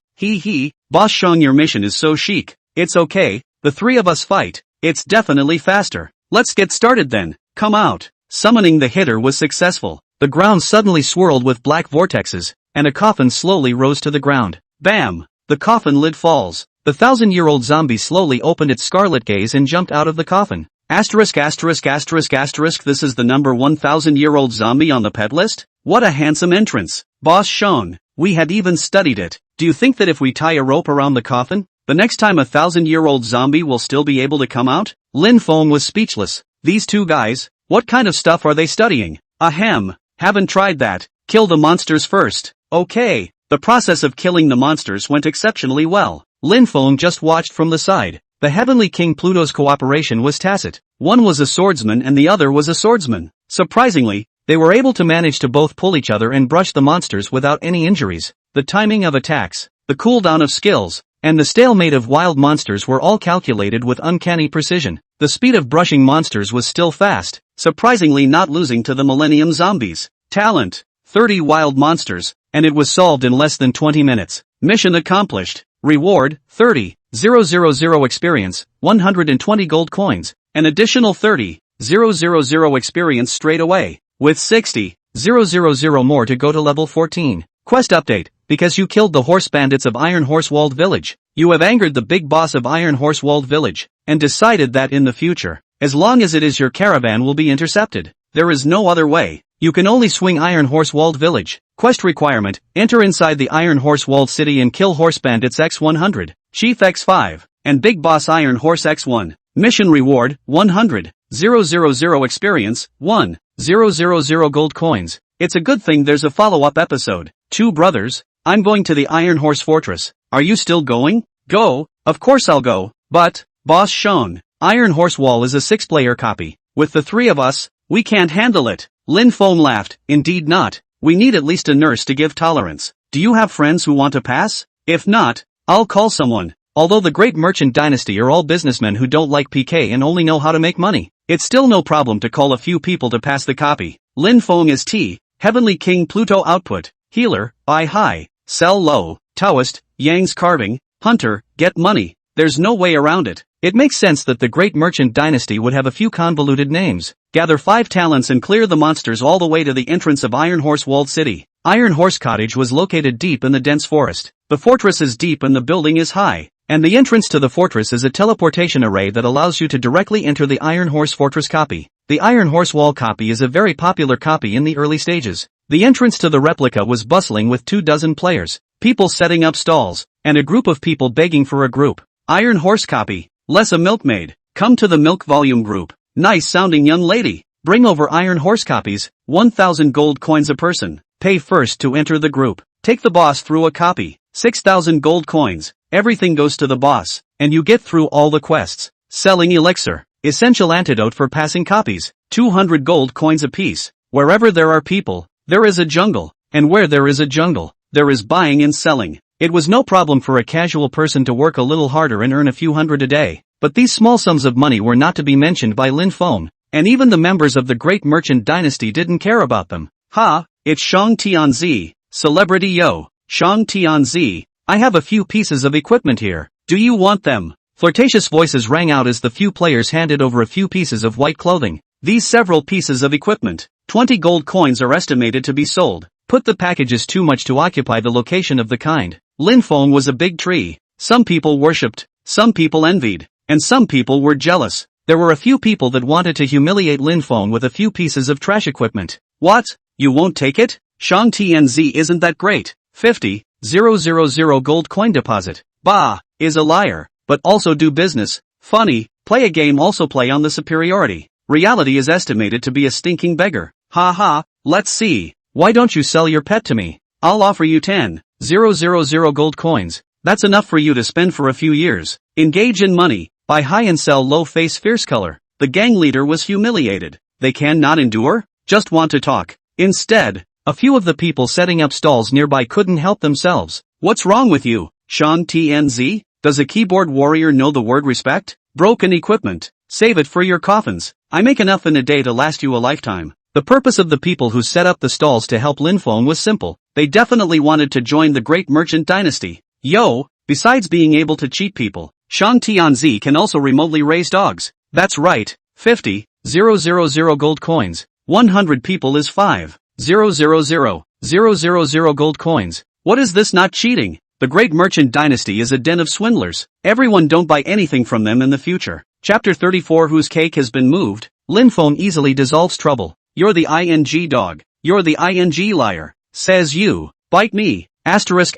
Boss Shang, your mission is so chic. It's okay, the three of us fight. It's definitely faster. Let's get started then. Come out. Summoning the hitter was successful. The ground suddenly swirled with black vortexes, and a coffin slowly rose to the ground. Bam! The coffin lid falls. The 1,000-year-old zombie slowly opened its scarlet gaze and jumped out of the coffin. Asterisk asterisk asterisk asterisk, this is the number 1,000-year-old zombie on the pet list? What a handsome entrance. Boss Shang, we had even studied it. Do you think that if we tie a rope around the coffin, the next time a 1,000-year-old zombie will still be able to come out? Lin Feng was speechless. These two guys, what kind of stuff are they studying? Ahem, haven't tried that. Kill the monsters first. Okay. The process of killing the monsters went exceptionally well. Lin Feng just watched from the side. The Heavenly King Pluto's cooperation was tacit. One was a swordsman and the other was a swordsman. Surprisingly, they were able to manage to both pull each other and brush the monsters without any injuries. The timing of attacks, the cooldown of skills, and the stalemate of wild monsters were all calculated with uncanny precision. The speed of brushing monsters was still fast, surprisingly not losing to the Millennium Zombies. Talent, 30 wild monsters, and it was solved in less than 20 minutes. Mission accomplished. Reward, 30,000 experience, 120 gold coins, an additional 30,000 experience straight away, with 60,000 more to go to level 14. Quest update, because you killed the horse bandits of Iron Horse Walled Village, you have angered the big boss of Iron Horse Walled Village, and decided that in the future, as long as it is your caravan will be intercepted. There is no other way. You can only swing Iron Horse Walled Village. Quest requirement, enter inside the Iron Horse Walled City and kill Horse Bandits X100, Chief X5, and Big Boss Iron Horse X1. Mission reward, 100,000 experience, 1,000 gold coins. It's a good thing there's a follow-up episode. Two brothers, I'm going to the Iron Horse Fortress. Are you still going? Go, of course I'll go, but, Boss Shang, Iron Horse Wall is a 6-player copy. With the three of us, we can't handle it. Lin Feng laughed, indeed not. We need at least a nurse to give tolerance. Do you have friends who want to pass? If not, I'll call someone. Although the Great Merchant Dynasty are all businessmen who don't like PK and only know how to make money, it's still no problem to call a few people to pass the copy. Lin Feng is T, Heavenly King Pluto output, healer, buy high, sell low, Taoist, Yang's carving, hunter, get money. There's no way around it. It makes sense that the Great Merchant Dynasty would have a few convoluted names. Gather 5 talents and clear the monsters all the way to the entrance of Iron Horse Walled City. Iron Horse Cottage was located deep in the dense forest. The fortress is deep and the building is high. And the entrance to the fortress is a teleportation array that allows you to directly enter the Iron Horse Fortress copy. The Iron Horse Wall copy is a very popular copy in the early stages. The entrance to the replica was bustling with 24 players, people setting up stalls, and a group of people begging for a group. Iron Horse copy. Less a milkmaid. Come to the milk volume group. Nice sounding young lady. Bring over Iron Horse copies, 1,000 gold coins a person. Pay first to enter the group. Take the boss through a copy, 6,000 gold coins. Everything goes to the boss, and you get through all the quests. Selling elixir. Essential antidote for passing copies, 200 gold coins apiece. Wherever there are people, there is a jungle, and where there is a jungle, there is buying and selling. It was no problem for a casual person to work a little harder and earn a few hundred a day, but these small sums of money were not to be mentioned by Lin Feng, and even the members of the Great Merchant Dynasty didn't care about them. Ha, it's Shang Tianzi, celebrity yo, Shang Tianzi, I have a few pieces of equipment here, do you want them? Flirtatious voices rang out as the few players handed over a few pieces of white clothing. These several pieces of equipment, 20 gold coins are estimated to be sold. Put the packages too much to occupy the location of the kind. Lin Feng was a big tree. Some people worshipped, some people envied, and some people were jealous. There were a few people that wanted to humiliate Lin Feng with a few pieces of trash equipment. What? You won't take it? Shang Tianzi isn't that great. 50,000 gold coin deposit. Bah, is a liar, but also do business. Funny, play a game also play on the superiority. Reality is estimated to be a stinking beggar. Ha ha, let's see. Why don't you sell your pet to me? I'll offer you 10,000 gold coins. That's enough for you to spend for a few years. Engage in money, buy high and sell low face fierce color. The gang leader was humiliated. They cannot endure? Just want to talk. Instead, a few of the people setting up stalls nearby couldn't help themselves. What's wrong with you, Shang Tianzi? Does a keyboard warrior know the word respect? Broken equipment. Save it for your coffins. I make enough in a day to last you a lifetime. The purpose of the people who set up the stalls to help Lin Feng was simple. They definitely wanted to join the great merchant dynasty. Yo, besides being able to cheat people, Shang Tianzi can also remotely raise dogs. That's right, 50,000 gold coins. 100 people is 5,000 gold coins. What is this not cheating? The great merchant dynasty is a den of swindlers. Everyone don't buy anything from them in the future. Chapter 34 Whose cake has been moved? Lin Feng easily dissolves trouble. You're the ing dog. You're the ing liar. Says you. Bite me. Asterisk.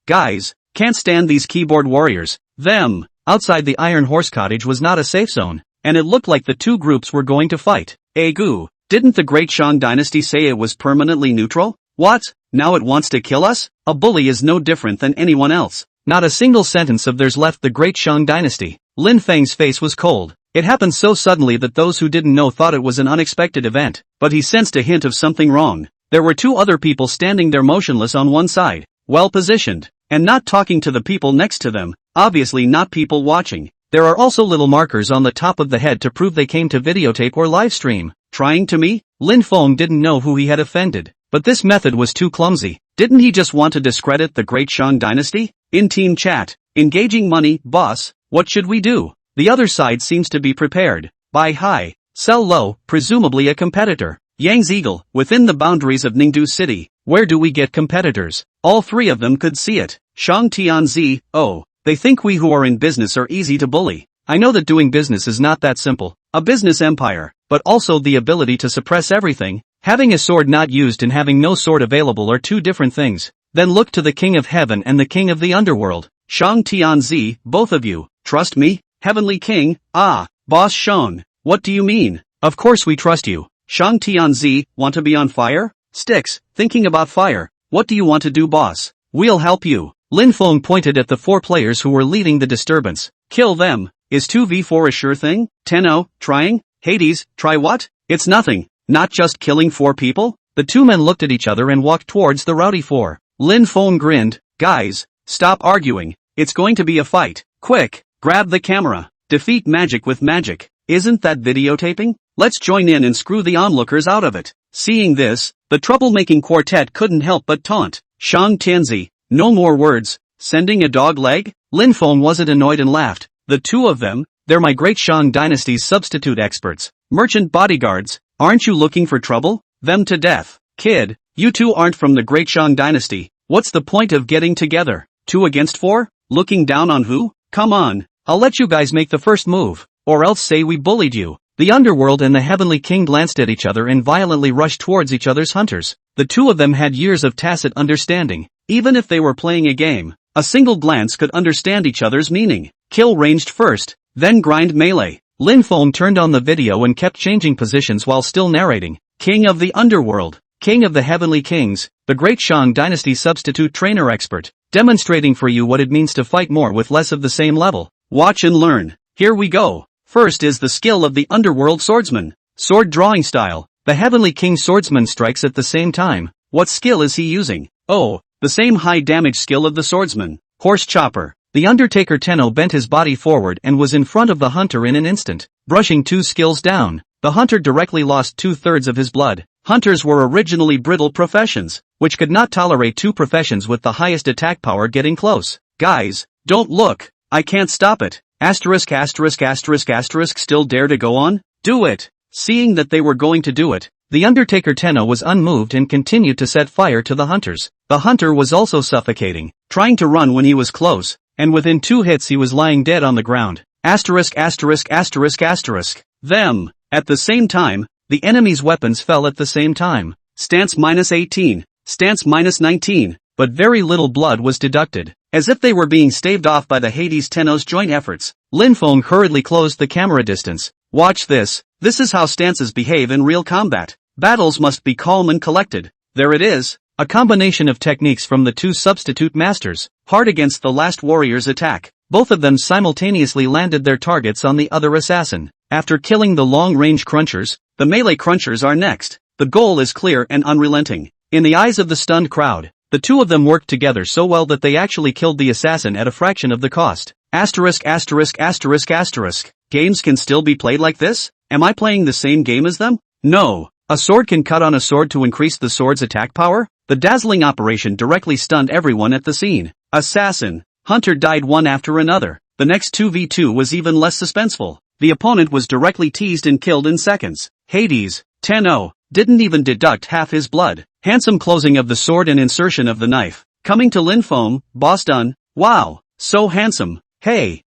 Guys, can't stand these keyboard warriors. Them. Outside the Iron Horse Cottage was not a safe zone, and it looked like the two groups were going to fight. Goo. Didn't the Great Shang Dynasty say it was permanently neutral? What? Now it wants to kill us? A bully is no different than anyone else. Not a single sentence of theirs left the Great Shang Dynasty. Lin Feng's face was cold. It happened so suddenly that those who didn't know thought it was an unexpected event, but he sensed a hint of something wrong. There were two other people standing there motionless on one side, well positioned, and not talking to the people next to them, obviously not people watching. There are also little markers on the top of the head to prove they came to videotape or live stream. Trying to me? Lin Feng didn't know who he had offended, but this method was too clumsy. Didn't he just want to discredit the Great Shang Dynasty? In team chat, engaging money, boss, what should we do? The other side seems to be prepared. Buy high, sell low, presumably a competitor. Yang's Eagle, within the boundaries of Ningdu City. Where do we get competitors? All three of them could see it. Shang Tianzi, oh, they think we who are in business are easy to bully. I know that doing business is not that simple. A business empire, but also the ability to suppress everything. Having a sword not used and having no sword available are two different things. Then look to the King of Heaven and the King of the Underworld. Shang Tianzi, both of you, trust me? Heavenly King, Boss Shang, what do you mean? Of course we trust you. Shang Tianzi, want to be on fire? Sticks, thinking about fire. What do you want to do, boss? We'll help you. Lin Feng pointed at the four players who were leading the disturbance. Kill them. Is 2v4 a sure thing? Tenno, trying? Hades, try what? It's nothing. Not just killing four people? The two men looked at each other and walked towards the rowdy four. Lin Feng grinned. Guys, stop arguing. It's going to be a fight. Quick. Grab the camera. Defeat magic with magic. Isn't that videotaping? Let's join in and screw the onlookers out of it. Seeing this, the troublemaking quartet couldn't help but taunt. Shang Tianzi, no more words. Sending a dog leg? Lin Feng wasn't annoyed and laughed. The two of them, they're my Great Shang Dynasty's substitute experts. Merchant bodyguards, aren't you looking for trouble? Them to death. Kid, you two aren't from the Great Shang Dynasty. What's the point of getting together? 2 against 4? Looking down on who? Come on. I'll let you guys make the first move, or else say we bullied you. The Underworld and the Heavenly King glanced at each other and violently rushed towards each other's hunters. The two of them had years of tacit understanding. Even if they were playing a game, a single glance could understand each other's meaning. Kill ranged first, then grind melee. Lin Feng turned on the video and kept changing positions while still narrating. King of the Underworld, King of the Heavenly Kings, the Great Shang Dynasty substitute trainer expert, demonstrating for you what it means to fight more with less of the same level. Watch and learn. Here we go. First is the skill of the Underworld Swordsman. Sword drawing style. The Heavenly King Swordsman strikes at the same time. What skill is he using? Oh, the same high damage skill of the Swordsman. Horse Chopper. The Undertaker Tenno bent his body forward and was in front of the hunter in an instant. Brushing 2 skills down, the hunter directly lost 2/3 of his blood. Hunters were originally brittle professions, which could not tolerate 2 professions with the highest attack power getting close. Guys, don't look. I can't stop it. Asterisk asterisk asterisk asterisk still dare to go on? Do it. Seeing that they were going to do it, the Undertaker Tenno was unmoved and continued to set fire to the hunters. The hunter was also suffocating, trying to run when he was close, and within 2 hits he was lying dead on the ground. Asterisk asterisk asterisk asterisk. Them. At the same time, the enemy's weapons fell at the same time. Stance -18. Stance -19. But very little blood was deducted. As if they were being staved off by the Hades Tenno's joint efforts, Lin Feng hurriedly closed the camera distance. Watch this. This is how stances behave in real combat. Battles must be calm and collected. There it is. A combination of techniques from the 2 substitute masters. Hard against the last warrior's attack. Both of them simultaneously landed their targets on the other assassin. After killing the long-range crunchers, the melee crunchers are next. The goal is clear and unrelenting. In the eyes of the stunned crowd, the 2 of them worked together so well that they actually killed the assassin at a fraction of the cost. Asterisk asterisk asterisk asterisk. Games can still be played like this? Am I playing the same game as them? No. A sword can cut on a sword to increase the sword's attack power? The dazzling operation directly stunned everyone at the scene. Assassin. Hunter died one after another. The next 2v2 was even less suspenseful. The opponent was directly teased and killed in seconds. Hades, Tenno, didn't even deduct half his blood. Handsome closing of the sword and insertion of the knife. Coming to Lin Feng, boss done. Wow, so handsome. Hey,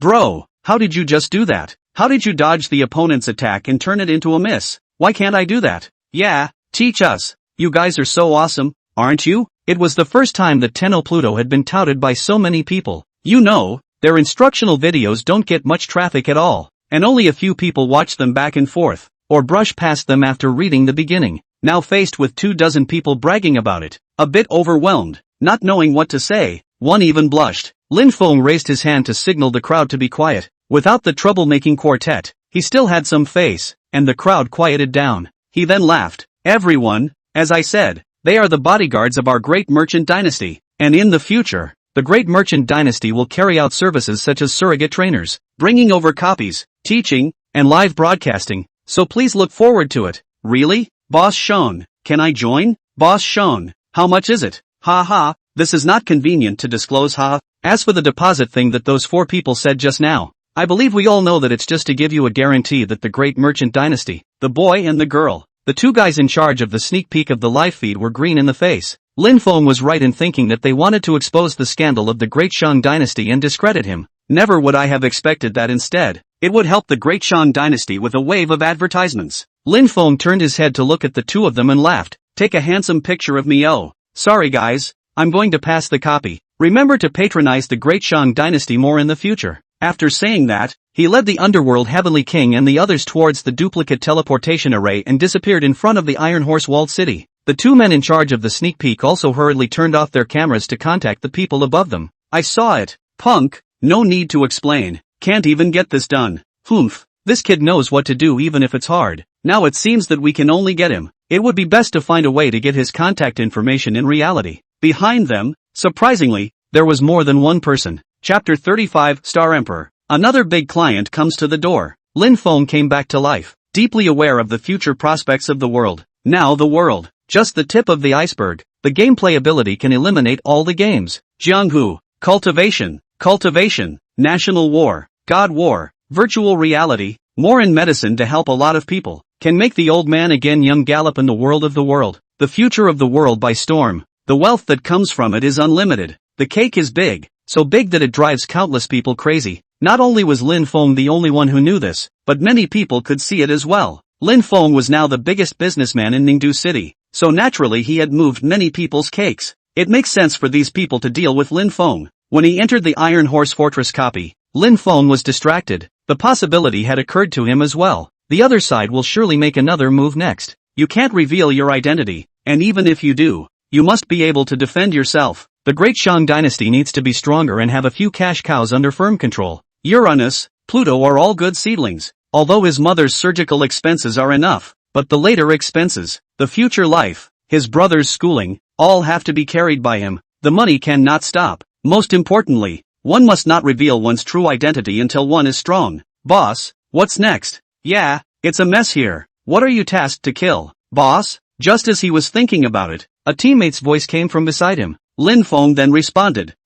bro, how did you just do that? How did you dodge the opponent's attack and turn it into a miss? Why can't I do that? Yeah, teach us. You guys are so awesome, aren't you? It was the first time that Tenno Pluto had been touted by so many people. You know, their instructional videos don't get much traffic at all, and only a few people watch them back and forth, or brush past them after reading the beginning. Now faced with 24 people bragging about it, a bit overwhelmed, not knowing what to say, one even blushed. Lin Feng raised his hand to signal the crowd to be quiet. Without the troublemaking quartet, he still had some face, and the crowd quieted down. He then laughed. Everyone, as I said, they are the bodyguards of our great merchant dynasty, and in the future, the great merchant dynasty will carry out services such as surrogate trainers, bringing over copies, teaching, and live broadcasting, so please look forward to it. Really? Boss Sheng, can I join? Boss Sheng, how much is it? Ha ha, this is not convenient to disclose ha. As for the deposit thing that those 4 people said just now, I believe we all know that it's just to give you a guarantee that the great merchant dynasty, the boy and the girl, the 2 guys in charge of the sneak peek of the live feed were green in the face. Lin Feng was right in thinking that they wanted to expose the scandal of the great Shang dynasty and discredit him. Never would I have expected that. Instead, it would help the great Shang dynasty with a wave of advertisements. Lin Feng turned his head to look at the 2 of them and laughed. Take a handsome picture of me. Oh, sorry guys, I'm going to pass the copy. Remember to patronize the great Shang dynasty more in the future. After saying that, he led the underworld Heavenly King and the others towards the duplicate teleportation array and disappeared in front of the Iron Horse walled city. The 2 men in charge of the sneak peek also hurriedly turned off their cameras to contact the people above them. I saw it. Punk, no need to explain. Can't even get this done. Humph, this kid knows what to do even if it's hard. Now it seems that we can only get him. It would be best to find a way to get his contact information in reality. Behind them, surprisingly, there was more than one person. Chapter 35, Star Emperor. Another big client comes to the door. Lin Feng came back to life, deeply aware of the future prospects of the world. Now the world, just the tip of the iceberg. The gameplay ability can eliminate all the games. Jianghu, cultivation, national war, god war, virtual reality, more in medicine to help a lot of people. Can make the old man again young. Gallop in the world of the world. The future of the world by storm. The wealth that comes from it is unlimited. The cake is big. So big that it drives countless people crazy. Not only was Lin Feng the only one who knew this, but many people could see it as well. Lin Feng was now the biggest businessman in Ningdu City, so naturally he had moved many people's cakes. It makes sense for these people to deal with Lin Feng. When he entered the Iron Horse Fortress copy, Lin Feng was distracted. The possibility had occurred to him as well. The other side will surely make another move next. You can't reveal your identity, and even if you do, you must be able to defend yourself. The great Shang dynasty needs to be stronger and have a few cash cows under firm control. Uranus, Pluto are all good seedlings, although his mother's surgical expenses are enough, but the later expenses, the future life, his brother's schooling, all have to be carried by him. The money cannot stop. Most importantly, one must not reveal one's true identity until one is strong. Boss, what's next? Yeah, it's a mess here. What are you tasked to kill, boss? Just as he was thinking about it, a teammate's voice came from beside him. Lin Feng then responded,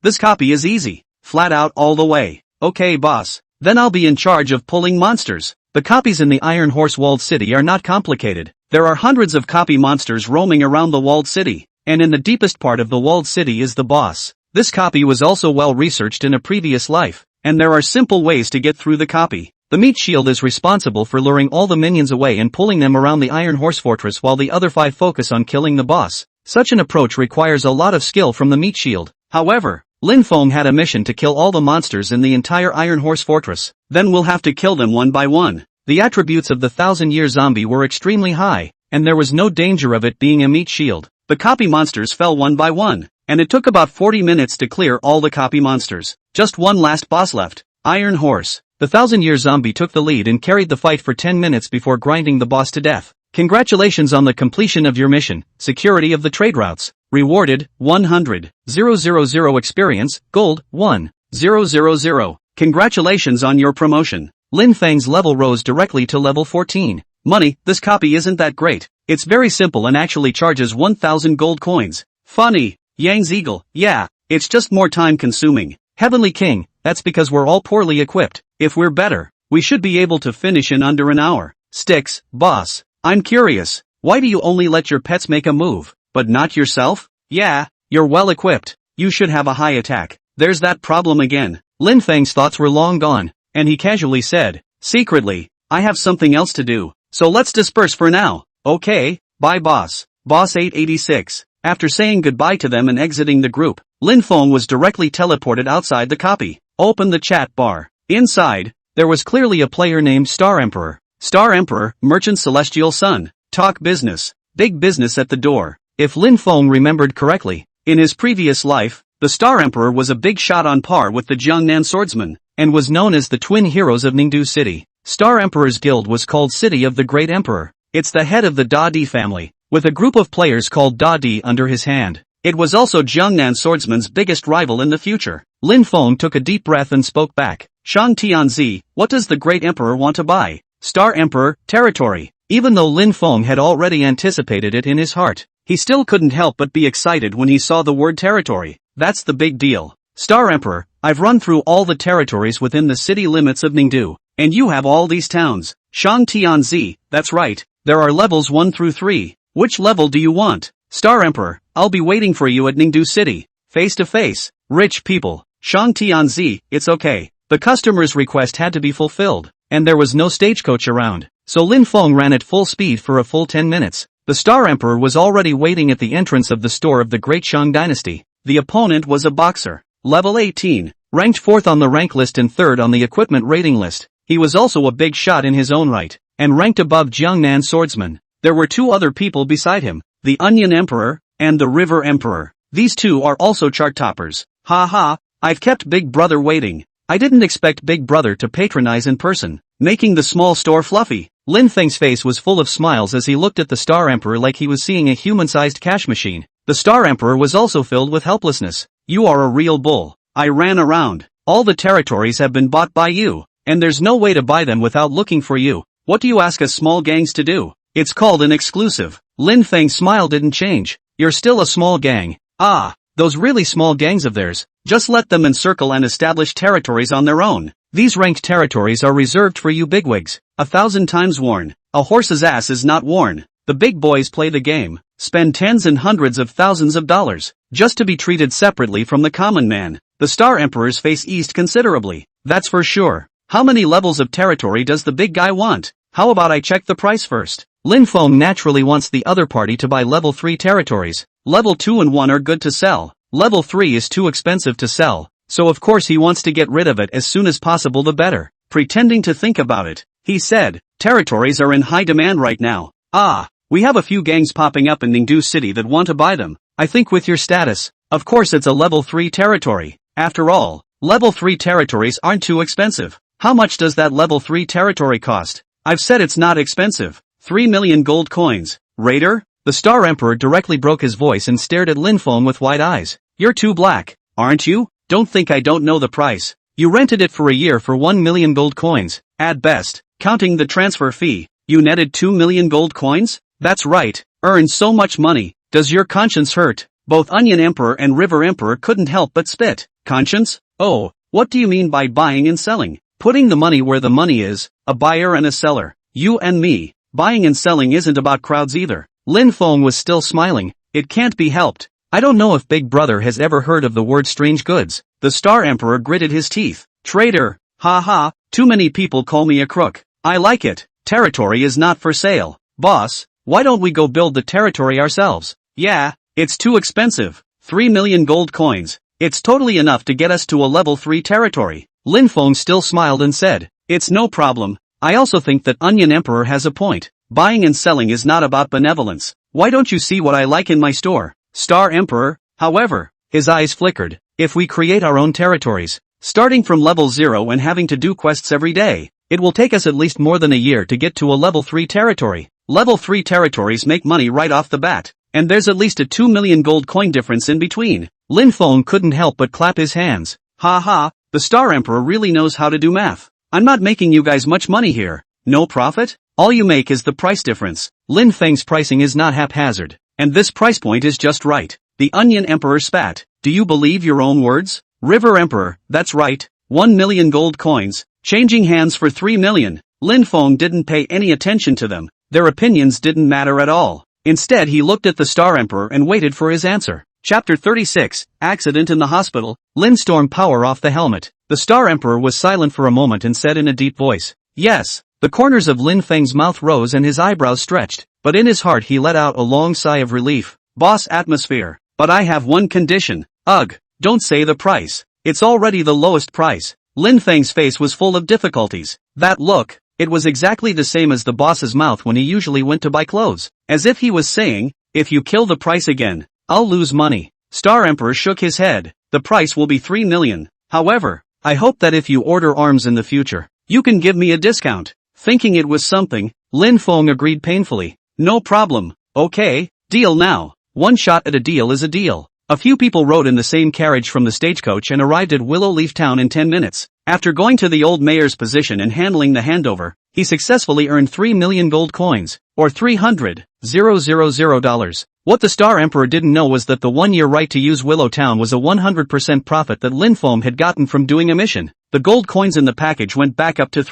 This copy is easy. Flat out all the way. Okay boss. Then I'll be in charge of pulling monsters. The copies in the Iron Horse walled city are not complicated. There are hundreds of copy monsters roaming around the walled city, and in the deepest part of the walled city is the boss. This copy was also well researched in a previous life, and there are simple ways to get through the copy. The meat shield is responsible for luring all the minions away and pulling them around the Iron Horse fortress while the other 5 focus on killing the boss. Such an approach requires a lot of skill from the meat shield. However, Lin Feng had a mission to kill all the monsters in the entire Iron Horse fortress. Then we'll have to kill them one by one. The attributes of the 1000-year zombie were extremely high, and there was no danger of it being a meat shield. The copy monsters fell one by one, and it took about 40 minutes to clear all the copy monsters. Just one last boss left, Iron Horse. The 1000-year zombie took the lead and carried the fight for 10 minutes before grinding the boss to death. Congratulations on the completion of your mission. Security of the trade routes. Rewarded, 100,000 experience, gold, 1,000. Congratulations on your promotion. Lin Feng's level rose directly to level 14. Money, this copy isn't that great. It's very simple and actually charges 1000 gold coins. Funny. Yang's Eagle, yeah, it's just more time consuming. Heavenly King, that's because we're all poorly equipped. If we're better, we should be able to finish in under an hour. Sticks, boss, I'm curious, why do you only let your pets make a move, but not yourself? Yeah, you're well equipped. You should have a high attack. There's that problem again. Lin Feng's thoughts were long gone, and he casually said, secretly, I have something else to do, so let's disperse for now. Okay, bye boss. Boss 886. After saying goodbye to them and exiting the group, Lin Feng was directly teleported outside the copy. Open the chat bar. Inside, there was clearly a player named Star Emperor. Star Emperor, Merchant Celestial Sun. Talk business. Big business at the door. If Lin Feng remembered correctly, in his previous life, the Star Emperor was a big shot on par with the Jiangnan swordsman, and was known as the twin heroes of Ningdu City. Star Emperor's guild was called City of the Great Emperor. It's the head of the Da Di family, with a group of players called Da Di under his hand. It was also Jiangnan swordsman's biggest rival in the future. Lin Feng took a deep breath and spoke back. Shang Tianzi, what does the Great Emperor want to buy? Star Emperor, territory. Even though Lin Feng had already anticipated it in his heart, he still couldn't help but be excited when he saw the word territory. That's the big deal. Star Emperor, I've run through all the territories within the city limits of Ningdu, and you have all these towns. Shang Tianzi, that's right. There are levels 1 through 3. Which level do you want? Star Emperor, I'll be waiting for you at Ningdu City. Face to face. Rich people. Shang Tianzi, it's okay. The customer's request had to be fulfilled, and there was no stagecoach around, so Lin Feng ran at full speed for a full 10 minutes. The Star Emperor was already waiting at the entrance of the store of the Great Shang Dynasty. The opponent was a boxer. Level 18. Ranked 4th on the rank list and 3rd on the equipment rating list. He was also a big shot in his own right, and ranked above Jiangnan swordsman. There were 2 other people beside him, the Onion Emperor, and the River Emperor. These 2 are also chart toppers. Ha ha, I've kept Big Brother waiting. I didn't expect Big Brother to patronize in person, making the small store fluffy. Lin Feng's face was full of smiles as he looked at the Star Emperor like he was seeing a human-sized cash machine. The Star Emperor was also filled with helplessness. You are a real bull. I ran around. All the territories have been bought by you, and there's no way to buy them without looking for you. What do you ask us small gangs to do? It's called an exclusive. Lin Feng's smile didn't change. You're still a small gang. Ah, those really small gangs of theirs. Just let them encircle and establish territories on their own. These ranked territories are reserved for you bigwigs. 1,000 times worn. A horse's ass is not worn. The big boys play the game, spend tens and hundreds of thousands of dollars, just to be treated separately from the common man. The Star Emperor's face eased considerably. That's for sure. How many levels of territory does the big guy want? How about I check the price first? Lin Feng naturally wants the other party to buy level 3 territories. Level 2 and 1 are good to sell. Level 3 is too expensive to sell, so of course he wants to get rid of it as soon as possible the better. Pretending to think about it, he said, territories are in high demand right now. Ah, we have a few gangs popping up in Ningdu City that want to buy them. I think with your status, of course it's a level 3 territory. After all, level 3 territories aren't too expensive. How much does that level 3 territory cost? I've said it's not expensive. 3 million gold coins. Raider? The Star Emperor directly broke his voice and stared at Lin Feng with wide eyes. You're too black, aren't you? Don't think I don't know the price. You rented it for a year for 1 million gold coins, at best, counting the transfer fee. You netted 2 million gold coins? That's right, earned so much money. Does your conscience hurt? Both Onion Emperor and River Emperor couldn't help but spit. Conscience? Oh, what do you mean by buying and selling? Putting the money where the money is, a buyer and a seller. You and me. Buying and selling isn't about crowds either. Lin Feng was still smiling. It can't be helped. I don't know if Big Brother has ever heard of the word strange goods. The Star Emperor gritted his teeth. Traitor. Ha ha, too many people call me a crook. I like it. Territory is not for sale. Boss, why don't we go build the territory ourselves? Yeah, it's too expensive. 3 million gold coins. It's totally enough to get us to a level 3 territory. Lin Feng still smiled and said, it's no problem. I also think that Onion Emperor has a point. Buying and selling is not about benevolence. Why don't you see what I like in my store? Star Emperor, however, his eyes flickered. If we create our own territories, starting from level 0 and having to do quests every day, it will take us at least more than a year to get to a level 3 territory. Level 3 territories make money right off the bat, and there's at least a 2 million gold coin difference in between. Lin Feng couldn't help but clap his hands. Ha ha, the Star Emperor really knows how to do math. I'm not making you guys much money here. No profit? All you make is the price difference. Lin Feng's pricing is not haphazard, and this price point is just right. The Onion Emperor spat. Do you believe your own words? River Emperor, that's right. 1 million gold coins, changing hands for 3 million. Lin Feng didn't pay any attention to them. Their opinions didn't matter at all. Instead he looked at the Star Emperor and waited for his answer. Chapter 36, Accident in the Hospital. Lin stormed power off the helmet. The Star Emperor was silent for a moment and said in a deep voice, yes. The corners of Lin Feng's mouth rose and his eyebrows stretched, but in his heart he let out a long sigh of relief. Boss atmosphere. But I have one condition. Ugh, don't say the price. It's already the lowest price. Lin Feng's face was full of difficulties. That look, it was exactly the same as the boss's mouth when he usually went to buy clothes. As if he was saying, if you kill the price again, I'll lose money. Star Emperor shook his head. The price will be 3 million. However, I hope that if you order arms in the future, you can give me a discount. Thinking it was something, Lin Feng agreed painfully. No problem. Okay, deal now. One shot at a deal is a deal. A few people rode in the same carriage from the stagecoach and arrived at Willow Leaf Town in 10 minutes. After going to the old mayor's position and handling the handover, he successfully earned 3 million gold coins, or $300,000. What the Star Emperor didn't know was that the 1-year right to use Willow Town was a 100% profit that Lin Feng had gotten from doing a mission. The gold coins in the package went back up to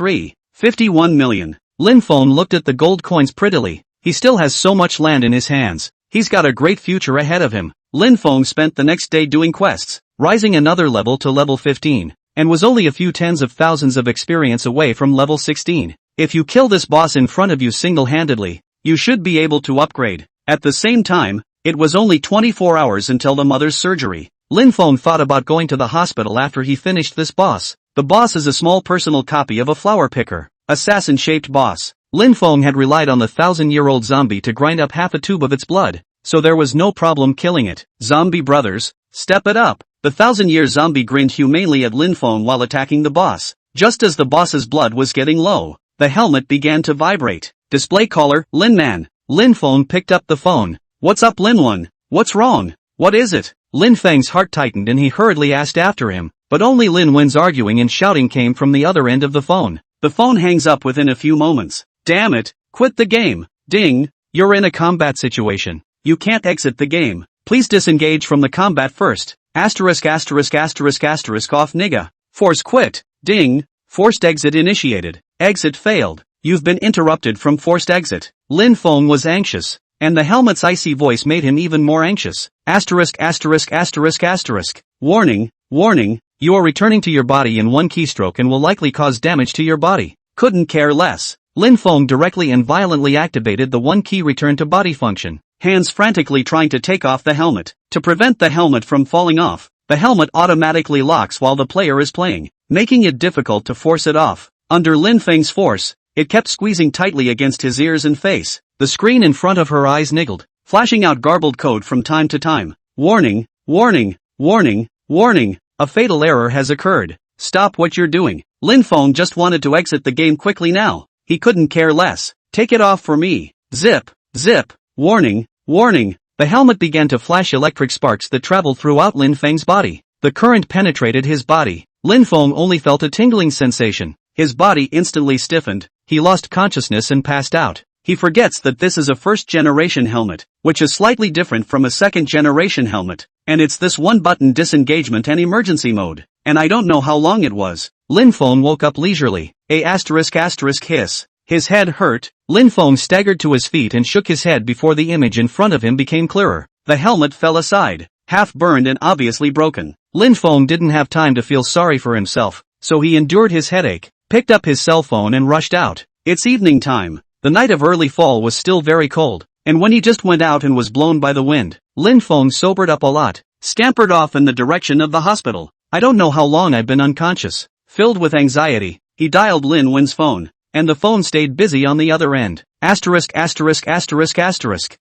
51 million. Lin Feng looked at the gold coins prettily. He still has so much land in his hands. He's got a great future ahead of him. Lin Feng spent the next day doing quests, rising another level to level 15, and was only a few tens of thousands of experience away from level 16. If you kill this boss in front of you single-handedly, you should be able to upgrade. At the same time, it was only 24 hours until the mother's surgery. Lin Feng thought about going to the hospital after he finished this boss. The boss is a small personal copy of a flower picker, assassin-shaped boss. Lin Feng had relied on the 1,000-year-old zombie to grind up half a tube of its blood, so there was no problem killing it. Zombie brothers, step it up. The 1,000-year zombie grinned humanely at Lin Feng while attacking the boss. Just as the boss's blood was getting low, the helmet began to vibrate. Display caller, Lin Man. Lin Feng picked up the phone. What's up, Lin One? What's wrong? What is it? Lin Feng's heart tightened and he hurriedly asked after him, but only Lin Wen's arguing and shouting came from the other end of the phone. The phone hangs up within a few moments. Damn it, quit the game. Ding, you're in a combat situation. You can't exit the game. Please disengage from the combat first. Asterisk asterisk asterisk asterisk off nigga. Force quit. Ding, forced exit initiated. Exit failed. You've been interrupted from forced exit. Lin Feng was anxious, and the helmet's icy voice made him even more anxious. Asterisk asterisk asterisk asterisk. Warning, warning, you are returning to your body in one keystroke and will likely cause damage to your body. Couldn't care less. Lin Feng directly and violently activated the one key return to body function, hands frantically trying to take off the helmet. To prevent the helmet from falling off, the helmet automatically locks while the player is playing, making it difficult to force it off. Under Lin Feng's force, it kept squeezing tightly against his ears and face. The screen in front of her eyes niggled, flashing out garbled code from time to time. Warning, warning, warning, warning, a fatal error has occurred. Stop what you're doing. Lin Feng just wanted to exit the game quickly now. He couldn't care less. Take it off for me. Zip, zip, warning, warning. The helmet began to flash electric sparks that traveled throughout Lin Feng's body. The current penetrated his body. Lin Feng only felt a tingling sensation. His body instantly stiffened. He lost consciousness and passed out. He forgets that this is a first-generation helmet, which is slightly different from a second-generation helmet, and it's this one-button disengagement and emergency mode, and I don't know how long it was. Lin Feng woke up leisurely, hiss. His head hurt. Lin Feng staggered to his feet and shook his head before the image in front of him became clearer. The helmet fell aside, half burned and obviously broken. Lin Feng didn't have time to feel sorry for himself, so he endured his headache, picked up his cell phone and rushed out. It's evening time. The night of early fall was still very cold, and when he just went out and was blown by the wind, Lin Feng sobered up a lot, scampered off in the direction of the hospital. I don't know how long I've been unconscious. Filled with anxiety, he dialed Lin Wen's phone, and the phone stayed busy on the other end.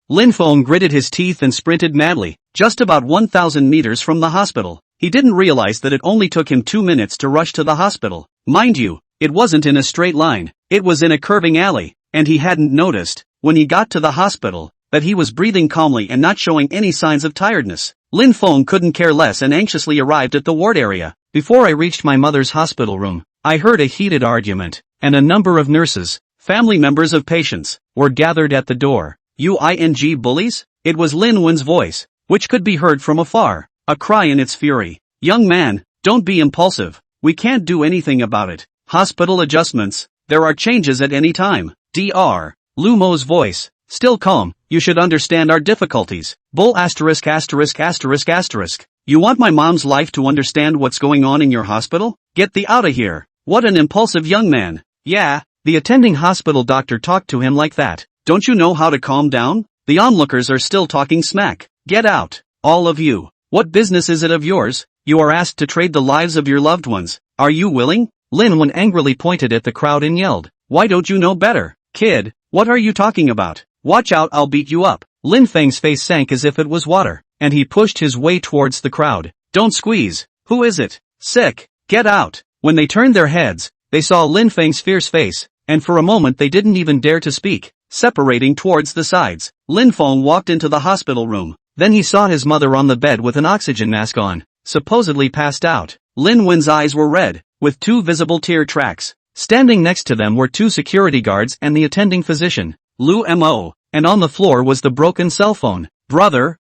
Lin Feng gritted his teeth and sprinted madly, just about 1,000 meters from the hospital. He didn't realize that it only took him 2 minutes to rush to the hospital. Mind you, it wasn't in a straight line, it was in a curving alley, and he hadn't noticed, when he got to the hospital, that he was breathing calmly and not showing any signs of tiredness. Lin Feng couldn't care less and anxiously arrived at the ward area. Before I reached my mother's hospital room, I heard a heated argument, and a number of nurses, family members of patients, were gathered at the door. Bullies? It was Lin Wen's voice, which could be heard from afar, a cry in its fury. Young man, don't be impulsive, we can't do anything about it. Hospital adjustments, there are changes at any time. Dr. Lu Mo's voice, still calm, you should understand our difficulties. Bull *******. You want my mom's life to understand what's going on in your hospital? Get the outta here. What an impulsive young man. Yeah, the attending hospital doctor talked to him like that. Don't you know how to calm down? The onlookers are still talking smack. Get out, all of you. What business is it of yours? You are asked to trade the lives of your loved ones. Are you willing? Lin Wen angrily pointed at the crowd and yelled. Why don't you know better? Kid, what are you talking about? Watch out, I'll beat you up. Lin Feng's face sank as if it was water, and he pushed his way towards the crowd. Don't squeeze. Who is it? Sick. Get out. When they turned their heads, they saw Lin Feng's fierce face, and for a moment they didn't even dare to speak. Separating towards the sides, Lin Feng walked into the hospital room. Then he saw his mother on the bed with an oxygen mask on, supposedly passed out. Lin Wen's eyes were red, with 2 visible tear tracks. Standing next to them were 2 security guards and the attending physician, Lu Mo, and on the floor was the broken cell phone. Brother,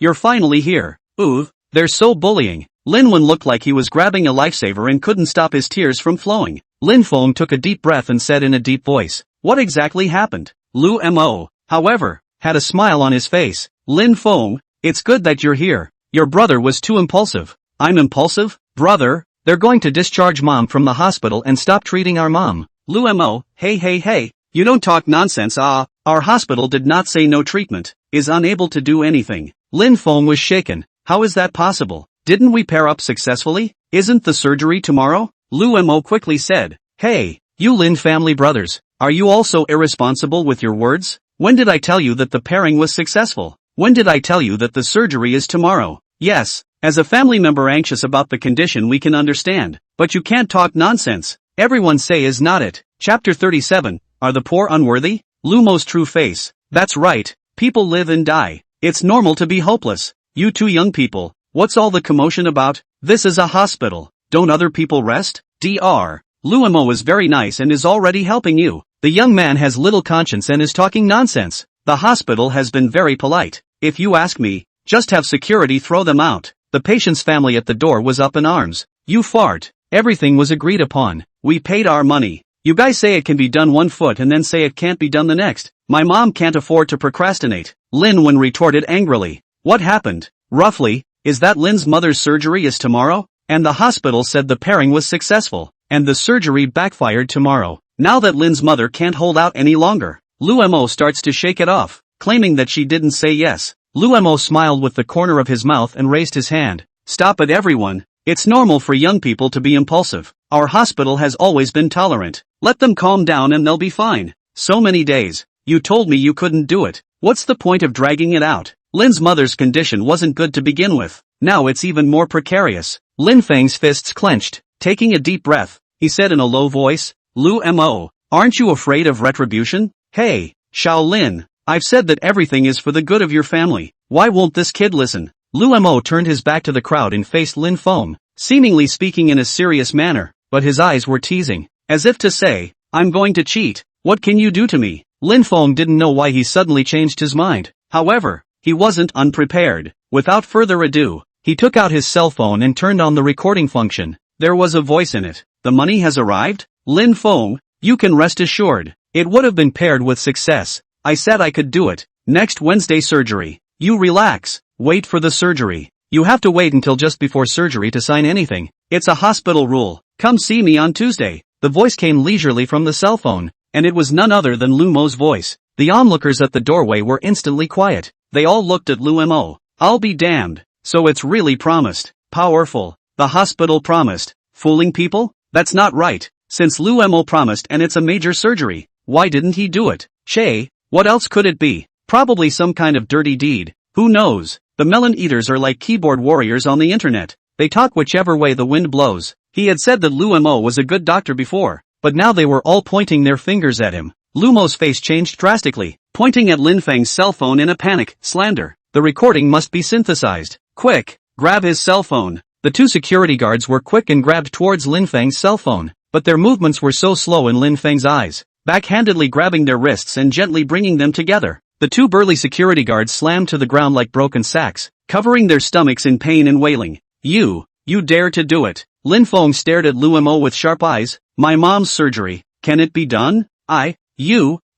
you're finally here. Ooh, they're so bullying. Lin Wen looked like he was grabbing a lifesaver and couldn't stop his tears from flowing. Lin Feng took a deep breath and said in a deep voice, what exactly happened? Lu Mo, however, had a smile on his face. Lin Feng, it's good that you're here. Your brother was too impulsive. I'm impulsive? Brother, they're going to discharge mom from the hospital and stop treating our mom. Lu Mo, hey, you don't talk nonsense. Our hospital did not say no treatment, is unable to do anything. Lin Feng was shaken. How is that possible? Didn't we pair up successfully? Isn't the surgery tomorrow? Lu Mo quickly said. Hey, you Lin family brothers, are you also irresponsible with your words? When did I tell you that the pairing was successful? When did I tell you that the surgery is tomorrow? Yes, as a family member anxious about the condition we can understand, but you can't talk nonsense. Everyone say is not it. Chapter 37, Are the Poor Unworthy? Lu Mo's true face. That's right, people live and die. It's normal to be hopeless. You 2 young people, what's all the commotion about? This is a hospital. Don't other people rest? Dr. Lu Mo is very nice and is already helping you. The young man has little conscience and is talking nonsense. The hospital has been very polite. If you ask me, just have security throw them out. The patient's family at the door was up in arms. You fart. Everything was agreed upon. We paid our money. You guys say it can be done one foot and then say it can't be done the next. My mom can't afford to procrastinate. Lin Wen retorted angrily. What happened? Roughly, is that Lin's mother's surgery is tomorrow? And the hospital said the pairing was successful, and the surgery backfired tomorrow. Now that Lin's mother can't hold out any longer, Lu Mo starts to shake it off, claiming that she didn't say yes. Lu Mo smiled with the corner of his mouth and raised his hand. Stop it everyone. It's normal for young people to be impulsive. Our hospital has always been tolerant. Let them calm down and they'll be fine. So many days. You told me you couldn't do it. What's the point of dragging it out? Lin's mother's condition wasn't good to begin with. Now it's even more precarious. Lin Feng's fists clenched. Taking a deep breath, he said in a low voice, Lu Mo, aren't you afraid of retribution? Hey, Shaolin, I've said that everything is for the good of your family. Why won't this kid listen? Lu Mo turned his back to the crowd and faced Lin Feng, seemingly speaking in a serious manner, but his eyes were teasing, as if to say, I'm going to cheat. What can you do to me? Lin Feng didn't know why he suddenly changed his mind. However, he wasn't unprepared. Without further ado, he took out his cell phone and turned on the recording function. There was a voice in it. The money has arrived? Lin Feng, you can rest assured. It would have been paired with success. I said I could do it. Next Wednesday surgery. You relax. Wait for the surgery. You have to wait until just before surgery to sign anything. It's a hospital rule. Come see me on Tuesday. The voice came leisurely from the cell phone, and it was none other than Lu Mo's voice. The onlookers at the doorway were instantly quiet. They all looked at Lu Mo. I'll be damned. So it's really promised. Powerful. The hospital promised. Fooling people? That's not right. Since Lu Mo promised and it's a major surgery, why didn't he do it? Che, what else could it be? Probably some kind of dirty deed. Who knows? The melon eaters are like keyboard warriors on the internet. They talk whichever way the wind blows. He had said that Lu Mo was a good doctor before, but now they were all pointing their fingers at him. Lu Mo's face changed drastically, pointing at Lin Feng's cell phone in a panic. Slander. The recording must be synthesized. Quick, grab his cell phone. The two security guards were quick and grabbed towards Lin Feng's cell phone, but their movements were so slow in Lin Feng's eyes, backhandedly grabbing their wrists and gently bringing them together. The two burly security guards slammed to the ground like broken sacks, covering their stomachs in pain and wailing. You dare to do it. Lin Feng stared at Lu Mo with sharp eyes. My mom's surgery. Can it be done?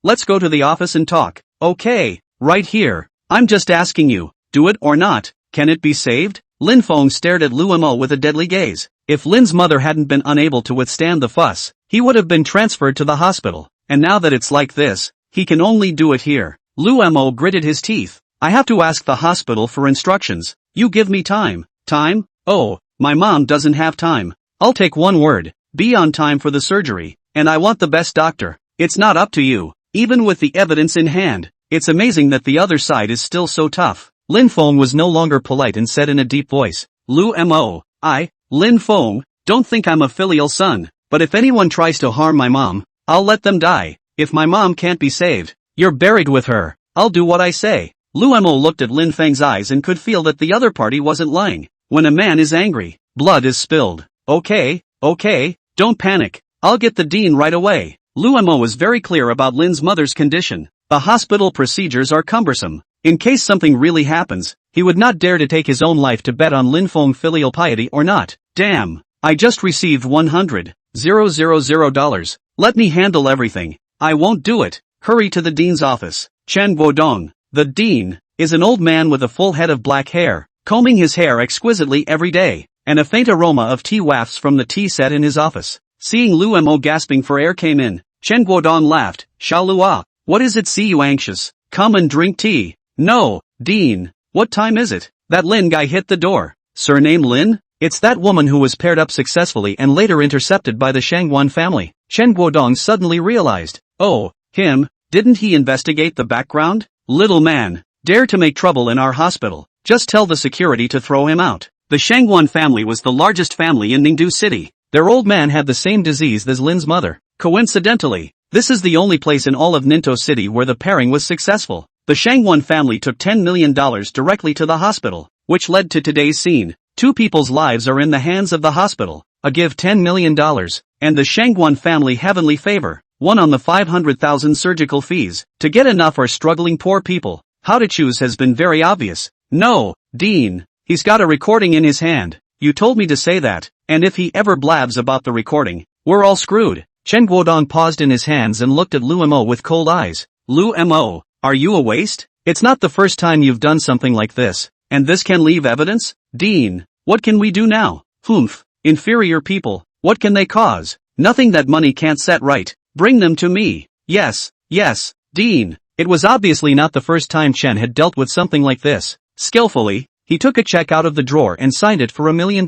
Let's go to the office and talk. Okay, right here. I'm just asking you, do it or not? Can it be saved? Lin Feng stared at Lu Mo with a deadly gaze. If Lin's mother hadn't been unable to withstand the fuss, he would have been transferred to the hospital. And now that it's like this, he can only do it here. Lu Mo gritted his teeth. I have to ask the hospital for instructions. You give me time. Time? Oh, my mom doesn't have time. I'll take one word. Be on time for the surgery. And I want the best doctor. It's not up to you. Even with the evidence in hand, it's amazing that the other side is still so tough. Lin Feng was no longer polite and said in a deep voice, Lu Mo, Lin Feng, don't think I'm a filial son, but if anyone tries to harm my mom, I'll let them die. If my mom can't be saved, you're buried with her. I'll do what I say. Lu Mo looked at Lin Feng's eyes and could feel that the other party wasn't lying. When a man is angry, blood is spilled. Okay, don't panic. I'll get the dean right away. Lu Mo was very clear about Lin's mother's condition. The hospital procedures are cumbersome. In case something really happens, he would not dare to take his own life to bet on Lin Feng filial piety or not. Damn, I just received $100,000. Let me handle everything. I won't do it. Hurry to the dean's office. Chen Guodong, the dean, is an old man with a full head of black hair, combing his hair exquisitely every day, and a faint aroma of tea wafts from the tea set in his office. Seeing Lu Mo gasping for air came in, Chen Guodong laughed. Shalua, what is it? See you anxious? Come and drink tea. No, Dean, what time is it? That Lin guy hit the door. Surname Lin? It's that woman who was paired up successfully and later intercepted by the Shangguan family. Chen Guodong suddenly realized. Oh, him, didn't he investigate the background? Little man, dare to make trouble in our hospital. Just tell the security to throw him out. The Shangguan family was the largest family in Ningdu City. Their old man had the same disease as Lin's mother. Coincidentally, this is the only place in all of Ninto City where the pairing was successful. The Shangguan family took $10 million directly to the hospital, which led to today's scene. Two people's lives are in the hands of the hospital. A give $10 million, and the Shangguan family heavenly favor, one on the 500,000 surgical fees. To get enough are struggling poor people. How to choose has been very obvious. No, Dean, he's got a recording in his hand. You told me to say that, and if he ever blabs about the recording, we're all screwed. Chen Guodong paused in his hands and looked at Lu Mo with cold eyes. Lu Mo, are you a waste? It's not the first time you've done something like this, and this can leave evidence? Dean, what can we do now? Humph, inferior people, what can they cause? Nothing that money can't set right. Bring them to me. Yes, Dean. It was obviously not the first time Chen had dealt with something like this. Skillfully, he took a check out of the drawer and signed it for $1 million.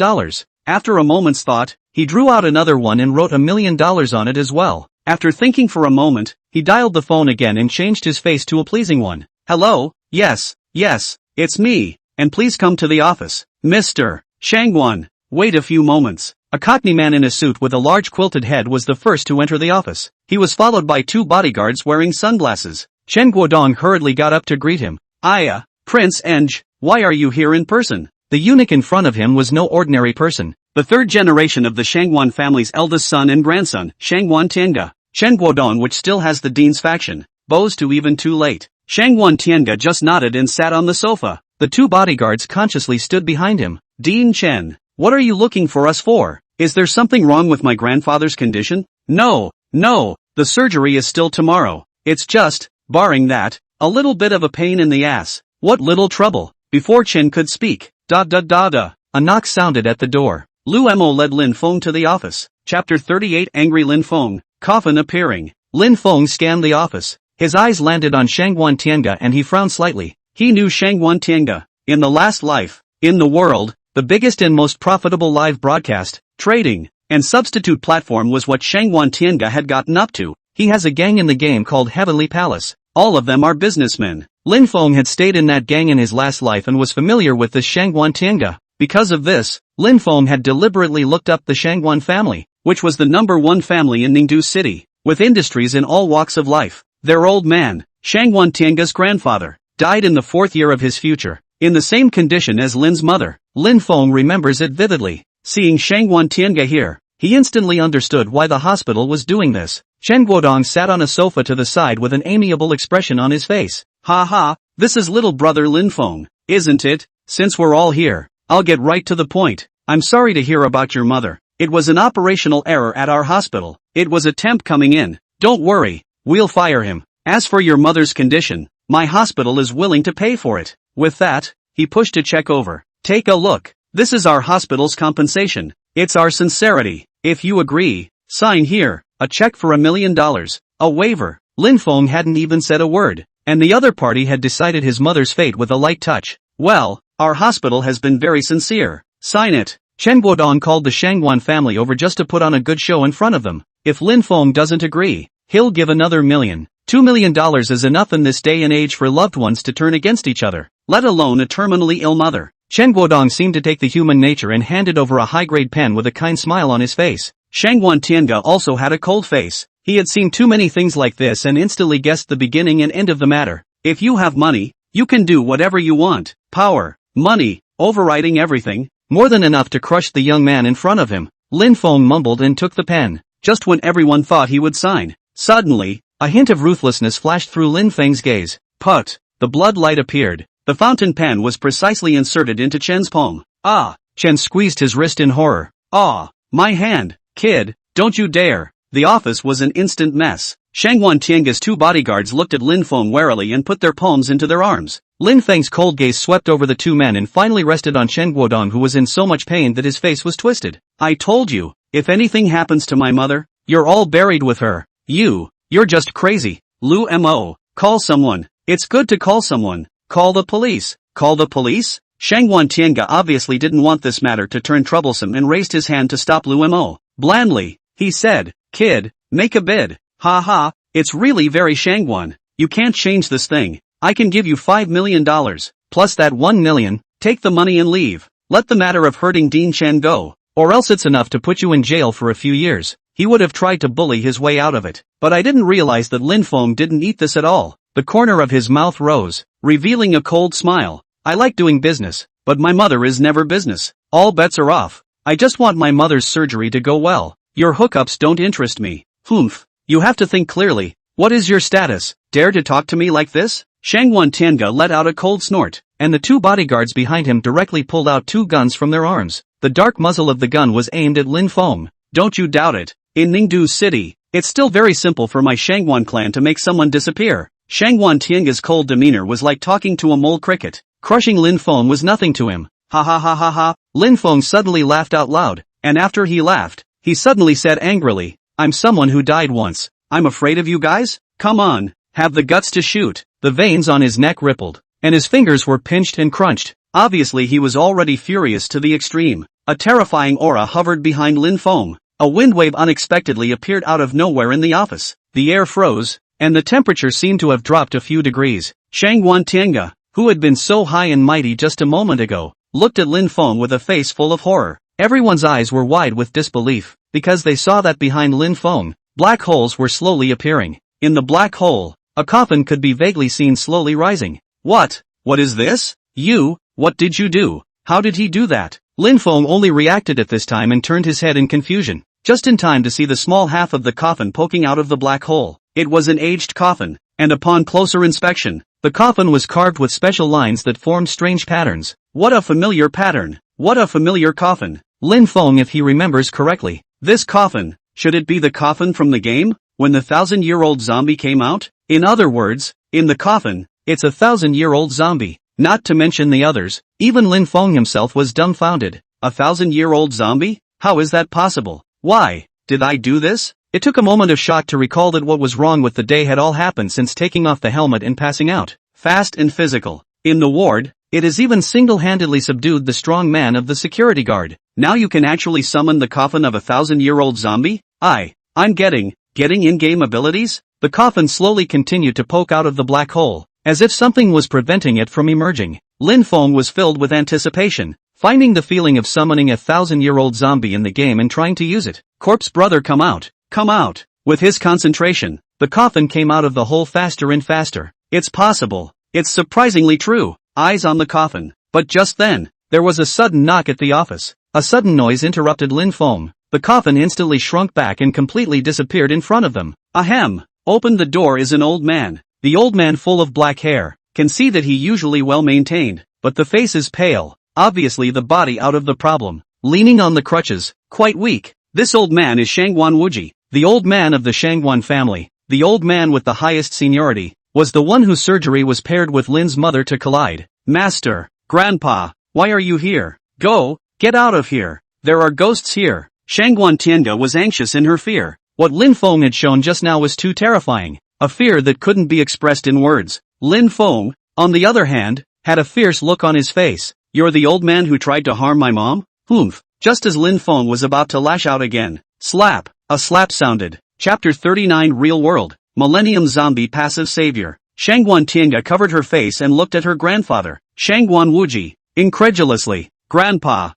After a moment's thought, he drew out another one and wrote $1 million on it as well. After thinking for a moment, he dialed the phone again and changed his face to a pleasing one. Hello, yes, it's me, and please come to the office. Mr. Shangguan, wait a few moments. A cockney man in a suit with a large quilted head was the first to enter the office. He was followed by two bodyguards wearing sunglasses. Chen Guodong hurriedly got up to greet him. Prince Eng, why are you here in person? The eunuch in front of him was no ordinary person. The third generation of the Shangguan family's eldest son and grandson, Shangguan Tianga. Chen Guodong, which still has the dean's faction. bows too even too late. Shangwan Tianga just nodded and sat on the sofa. The two bodyguards consciously stood behind him. Dean Chen, what are you looking for us for? Is there something wrong with my grandfather's condition? No, the surgery is still tomorrow. It's just, barring that, a little bit of a pain in the ass. What little trouble? Before Chen could speak, a knock sounded at the door. Lu Mo led Lin Feng to the office. Chapter 38 Angry Lin Feng, coffin appearing. Lin Feng scanned the office. His eyes landed on Shangwan Tianga and he frowned slightly. He knew Shangwan Tianga. In the last life, in the world, the biggest and most profitable live broadcast, trading, and substitute platform was what Shangwan Tianga had gotten up to. He has a gang in the game called Heavenly Palace. All of them are businessmen. Lin Feng had stayed in that gang in his last life and was familiar with this Shangwan Tianga. Because of this, Lin Feng had deliberately looked up the Shangwan family, which was the #1 family in Ningdu City, with industries in all walks of life. Their old man, Shangwan Tianga's grandfather, died in the 4th year of his future, in the same condition as Lin's mother. Lin Feng remembers it vividly. Seeing Shangwan Tianga here, he instantly understood why the hospital was doing this. Chen Guodong sat on a sofa to the side with an amiable expression on his face. Ha, this is little brother Lin Feng, isn't it? Since we're all here, I'll get right to the point. I'm sorry to hear about your mother. It was an operational error at our hospital. It was a temp coming in. Don't worry, we'll fire him. As for your mother's condition, my hospital is willing to pay for it. With that, he pushed a check over. Take a look. This is our hospital's compensation. It's our sincerity. If you agree, sign here. A check for $1 million. A waiver. Lin Feng hadn't even said a word, and the other party had decided his mother's fate with a light touch. Well, our hospital has been very sincere. Sign it. Chen Guodong called the Shangwan family over just to put on a good show in front of them. If Lin Feng doesn't agree, he'll give another $1 million. $2 million is enough in this day and age for loved ones to turn against each other, let alone a terminally ill mother. Chen Guodong seemed to take the human nature and handed over a high-grade pen with a kind smile on his face. Shangwan Tianga also had a cold face. He had seen too many things like this and instantly guessed the beginning and end of the matter. If you have money, you can do whatever you want. Power, money, overriding everything, more than enough to crush the young man in front of him. Lin Feng mumbled and took the pen. Just when everyone thought he would sign, suddenly, a hint of ruthlessness flashed through Lin Feng's gaze. Put. The blood light appeared. The fountain pen was precisely inserted into Chen's palm. Ah! Chen squeezed his wrist in horror. Ah! My hand! Kid, don't you dare! The office was an instant mess. Shangwan Tianga's two bodyguards looked at Lin Feng warily and put their palms into their arms. Lin Feng's cold gaze swept over the two men and finally rested on Chen Guodong, who was in so much pain that his face was twisted. I told you, if anything happens to my mother, you're all buried with her. You're just crazy. Lu Mo, call someone. It's good to call someone. Call the police. Call the police? Shangwan Tianga obviously didn't want this matter to turn troublesome and raised his hand to stop Lu Mo. Blandly, he said, kid, make a bid. Ha, it's really very Shangwan. You can't change this thing. I can give you $5 million, plus that $1 million, take the money and leave. Let the matter of hurting Dean Chen go, or else it's enough to put you in jail for a few years. He would have tried to bully his way out of it, but I didn't realize that Lin Feng didn't eat this at all. The corner of his mouth rose, revealing a cold smile. I like doing business, but my mother is never business. All bets are off. I just want my mother's surgery to go well. Your hookups don't interest me. Humph. You have to think clearly. What is your status? Dare to talk to me like this? Shangwan Tianga let out a cold snort, and the two bodyguards behind him directly pulled out two guns from their arms. The dark muzzle of the gun was aimed at Lin Feng. Don't you doubt it. In Ningdu City, it's still very simple for my Shangwan clan to make someone disappear. Shangwan Tianga's cold demeanor was like talking to a mole cricket. Crushing Lin Feng was nothing to him. Ha. Lin Feng suddenly laughed out loud, and after he laughed, he suddenly said angrily, I'm someone who died once. I'm afraid of you guys? Come on, have the guts to shoot. The veins on his neck rippled, and his fingers were pinched and crunched. Obviously he was already furious to the extreme. A terrifying aura hovered behind Lin Feng. A wind wave unexpectedly appeared out of nowhere in the office. The air froze, and the temperature seemed to have dropped a few degrees. Shangwan Tianga, who had been so high and mighty just a moment ago, looked at Lin Feng with a face full of horror. Everyone's eyes were wide with disbelief, because they saw that behind Lin Feng, black holes were slowly appearing. In the black hole, a coffin could be vaguely seen slowly rising. What is this? What did you do? How did he do that? Lin Feng only reacted at this time and turned his head in confusion, just in time to see the small half of the coffin poking out of the black hole. It was an aged coffin, and upon closer inspection, the coffin was carved with special lines that formed strange patterns. What a familiar pattern! What a familiar coffin! Lin Feng, if he remembers correctly, this coffin, should it be the coffin from the game, when the 1,000-year-old zombie came out? In other words, in the coffin, it's a 1,000-year-old zombie. Not to mention the others, even Lin Feng himself was dumbfounded. A 1,000-year-old zombie? How is that possible? Why did I do this? It took a moment of shock to recall that what was wrong with the day had all happened since taking off the helmet and passing out. Fast and physical. In the ward, it has even single-handedly subdued the strong man of the security guard. Now you can actually summon the coffin of a 1,000-year-old zombie? I'm getting in-game abilities? The coffin slowly continued to poke out of the black hole, as if something was preventing it from emerging. Lin Feng was filled with anticipation, finding the feeling of summoning a 1,000-year-old zombie in the game and trying to use it. Corpse brother, come out. Come out. With his concentration, the coffin came out of the hole faster and faster. It's possible. It's surprisingly true. Eyes on the coffin. But just then, there was a sudden knock at the office. A sudden noise interrupted Lin Feng. The coffin instantly shrunk back and completely disappeared in front of them. Ahem. Opened the door is an old man. The old man, full of black hair, can see that he usually well maintained, but the face is pale. Obviously the body out of the problem. Leaning on the crutches, quite weak. This old man is Shangguan Wuji, the old man of the Shangguan family. The old man with the highest seniority was the one whose surgery was paired with Lin's mother to collide. Master, Grandpa, why are you here? Go, get out of here. There are ghosts here. Shangguan Tianga was anxious in her fear. What Lin Feng had shown just now was too terrifying. A fear that couldn't be expressed in words. Lin Feng, on the other hand, had a fierce look on his face. You're the old man who tried to harm my mom? Humph. Just as Lin Feng was about to lash out again, slap, a slap sounded. Chapter 39 Real World, Millennium Zombie Passive Savior. Shangguan Tianga covered her face and looked at her grandfather, Shangguan Wuji, incredulously. Grandpa,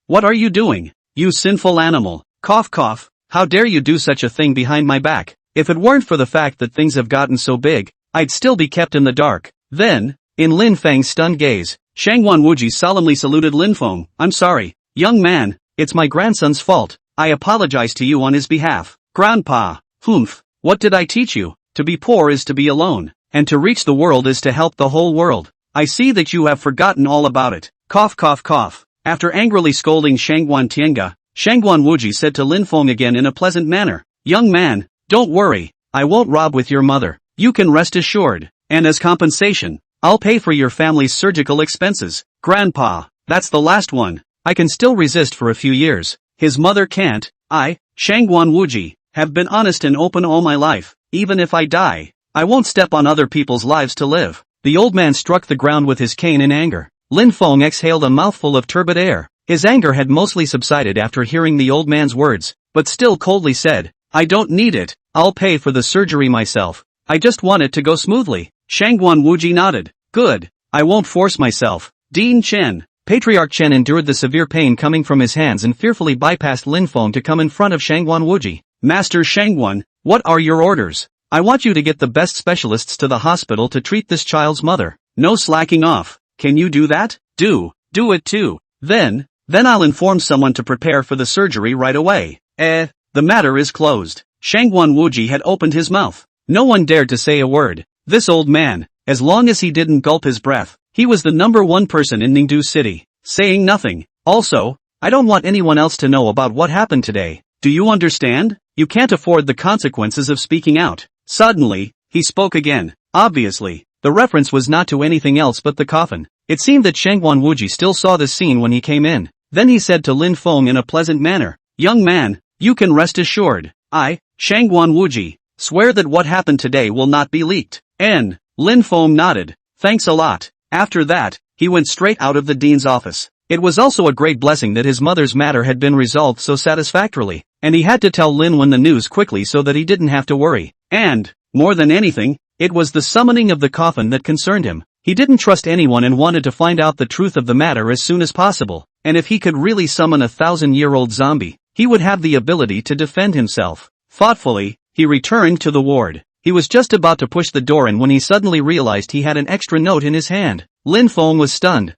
what are you doing? You sinful animal. Cough cough, how dare you do such a thing behind my back? If it weren't for the fact that things have gotten so big, I'd still be kept in the dark. Then, in Lin Feng's stunned gaze, Shangguan Wuji solemnly saluted Lin Feng. I'm sorry, young man, it's my grandson's fault. I apologize to you on his behalf. Grandpa, humph, what did I teach you? To be poor is to be alone, and to reach the world is to help the whole world. I see that you have forgotten all about it. Cough cough cough. After angrily scolding Shangguan Tianga, Shangguan Wuji said to Lin Feng again in a pleasant manner, young man, don't worry, I won't rob with your mother. You can rest assured, and as compensation, I'll pay for your family's surgical expenses. Grandpa, that's the last one. I can still resist for a few years. His mother can't. I, Shangguan Wuji, have been honest and open all my life. Even if I die, I won't step on other people's lives to live. The old man struck the ground with his cane in anger. Lin Feng exhaled a mouthful of turbid air. His anger had mostly subsided after hearing the old man's words, but still coldly said, I don't need it. I'll pay for the surgery myself. I just want it to go smoothly. Shangguan Wuji nodded. Good. I won't force myself. Dean Chen. Patriarch Chen endured the severe pain coming from his hands and fearfully bypassed Lin Feng to come in front of Shangguan Wuji. Master Shangguan, what are your orders? I want you to get the best specialists to the hospital to treat this child's mother. No slacking off. Can you do that? Do it too. Then I'll inform someone to prepare for the surgery right away. The matter is closed. Shangguan Wuji had opened his mouth. No one dared to say a word. This old man, as long as he didn't gulp his breath, he was the #1 person in Ningdu City, saying nothing. Also, I don't want anyone else to know about what happened today. Do you understand? You can't afford the consequences of speaking out. Suddenly, he spoke again. Obviously, the reference was not to anything else but the coffin. It seemed that Shangguan Wuji still saw this scene when he came in. Then he said to Lin Feng in a pleasant manner, young man, you can rest assured. I, Shangguan Wuji, swear that what happened today will not be leaked. And Lin Feng nodded. Thanks a lot. After that, he went straight out of the dean's office. It was also a great blessing that his mother's matter had been resolved so satisfactorily, and he had to tell Lin Wen the news quickly so that he didn't have to worry. And, more than anything, it was the summoning of the coffin that concerned him. He didn't trust anyone and wanted to find out the truth of the matter as soon as possible, and if he could really summon a 1,000-year-old zombie, he would have the ability to defend himself. Thoughtfully, he returned to the ward. He was just about to push the door in when he suddenly realized he had an extra note in his hand. Lin Feng was stunned.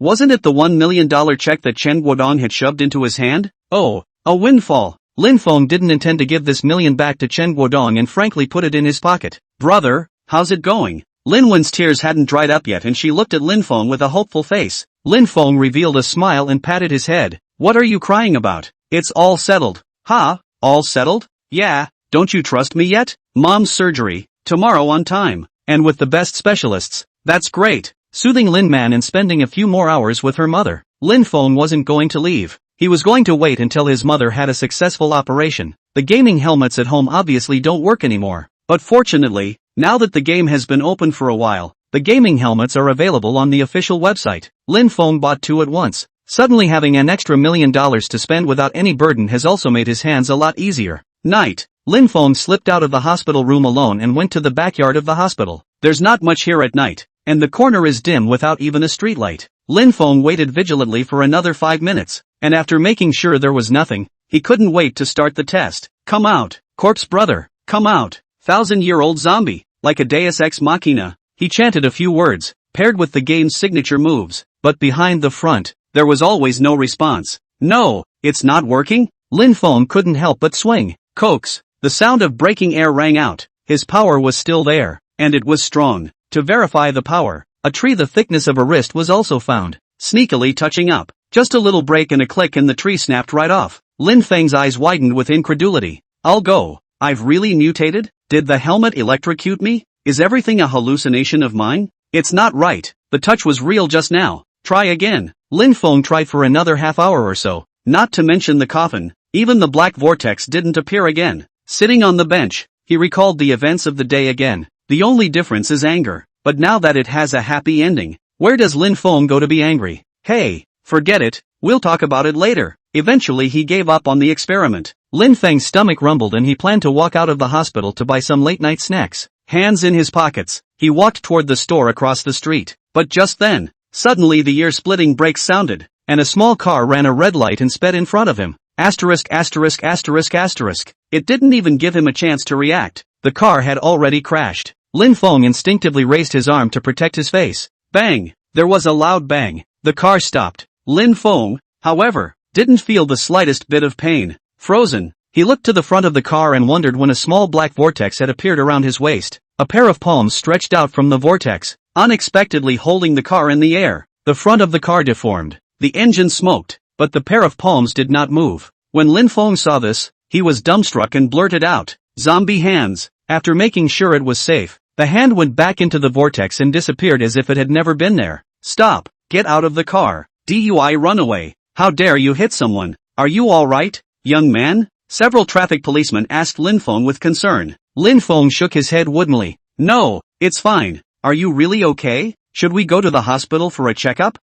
Wasn't it the $1 million check that Chen Guodong had shoved into his hand? Oh, a windfall. Lin Feng didn't intend to give this million back to Chen Guodong and frankly put it in his pocket. Brother, how's it going? Lin Wen's tears hadn't dried up yet and she looked at Lin Feng with a hopeful face. Lin Feng revealed a smile and patted his head. What are you crying about? It's all settled. Huh? All settled? Yeah, don't you trust me yet? Mom's surgery, tomorrow on time, and with the best specialists. That's great. Soothing Lin Man and spending a few more hours with her mother. Lin Feng wasn't going to leave. He was going to wait until his mother had a successful operation. The gaming helmets at home obviously don't work anymore. But fortunately, now that the game has been open for a while, the gaming helmets are available on the official website. Lin Feng bought 2 at once. Suddenly having an extra $1 million to spend without any burden has also made his hands a lot easier. Night. Lin Feng slipped out of the hospital room alone and went to the backyard of the hospital. There's not much here at night, and the corner is dim without even a streetlight. Lin Feng waited vigilantly for another 5 minutes, and after making sure there was nothing, he couldn't wait to start the test. Come out, corpse brother, come out, 1,000-year-old zombie, like a deus ex machina. He chanted a few words, paired with the game's signature moves, but behind the front, there was always no response. No, it's not working? Lin Feng couldn't help but swing. Coax. The sound of breaking air rang out. His power was still there, and it was strong. To verify the power, a tree the thickness of a wrist was also found, sneakily touching up. Just a little break and a click and the tree snapped right off. Lin Feng's eyes widened with incredulity. I'll go. I've really mutated? Did the helmet electrocute me? Is everything a hallucination of mine? It's not right. The touch was real just now. Try again. Lin Feng tried for another half hour or so, not to mention the coffin. Even the black vortex didn't appear again. Sitting on the bench, he recalled the events of the day again. The only difference is anger. But now that it has a happy ending, where does Lin Feng go to be angry? Hey, forget it, we'll talk about it later. Eventually he gave up on the experiment. Lin Feng's stomach rumbled and he planned to walk out of the hospital to buy some late-night snacks. Hands in his pockets, he walked toward the store across the street. But just then, suddenly the ear-splitting brakes sounded, and a small car ran a red light and sped in front of him. Asterisk asterisk asterisk asterisk. It didn't even give him a chance to react. The car had already crashed. Lin Feng instinctively raised his arm to protect his face. Bang! There was a loud bang. The car stopped. Lin Feng, however, didn't feel the slightest bit of pain. Frozen, he looked to the front of the car and wondered when a small black vortex had appeared around his waist. A pair of palms stretched out from the vortex, unexpectedly holding the car in the air. The front of the car deformed. The engine smoked, but the pair of palms did not move. When Lin Feng saw this, he was dumbstruck and blurted out, "Zombie hands." After making sure it was safe, the hand went back into the vortex and disappeared as if it had never been there. Stop! Get out of the car! DUI runaway! How dare you hit someone? Are you alright, young man? Several traffic policemen asked Lin Feng with concern. Lin Feng shook his head woodenly. No, it's fine. Are you really okay? Should we go to the hospital for a checkup?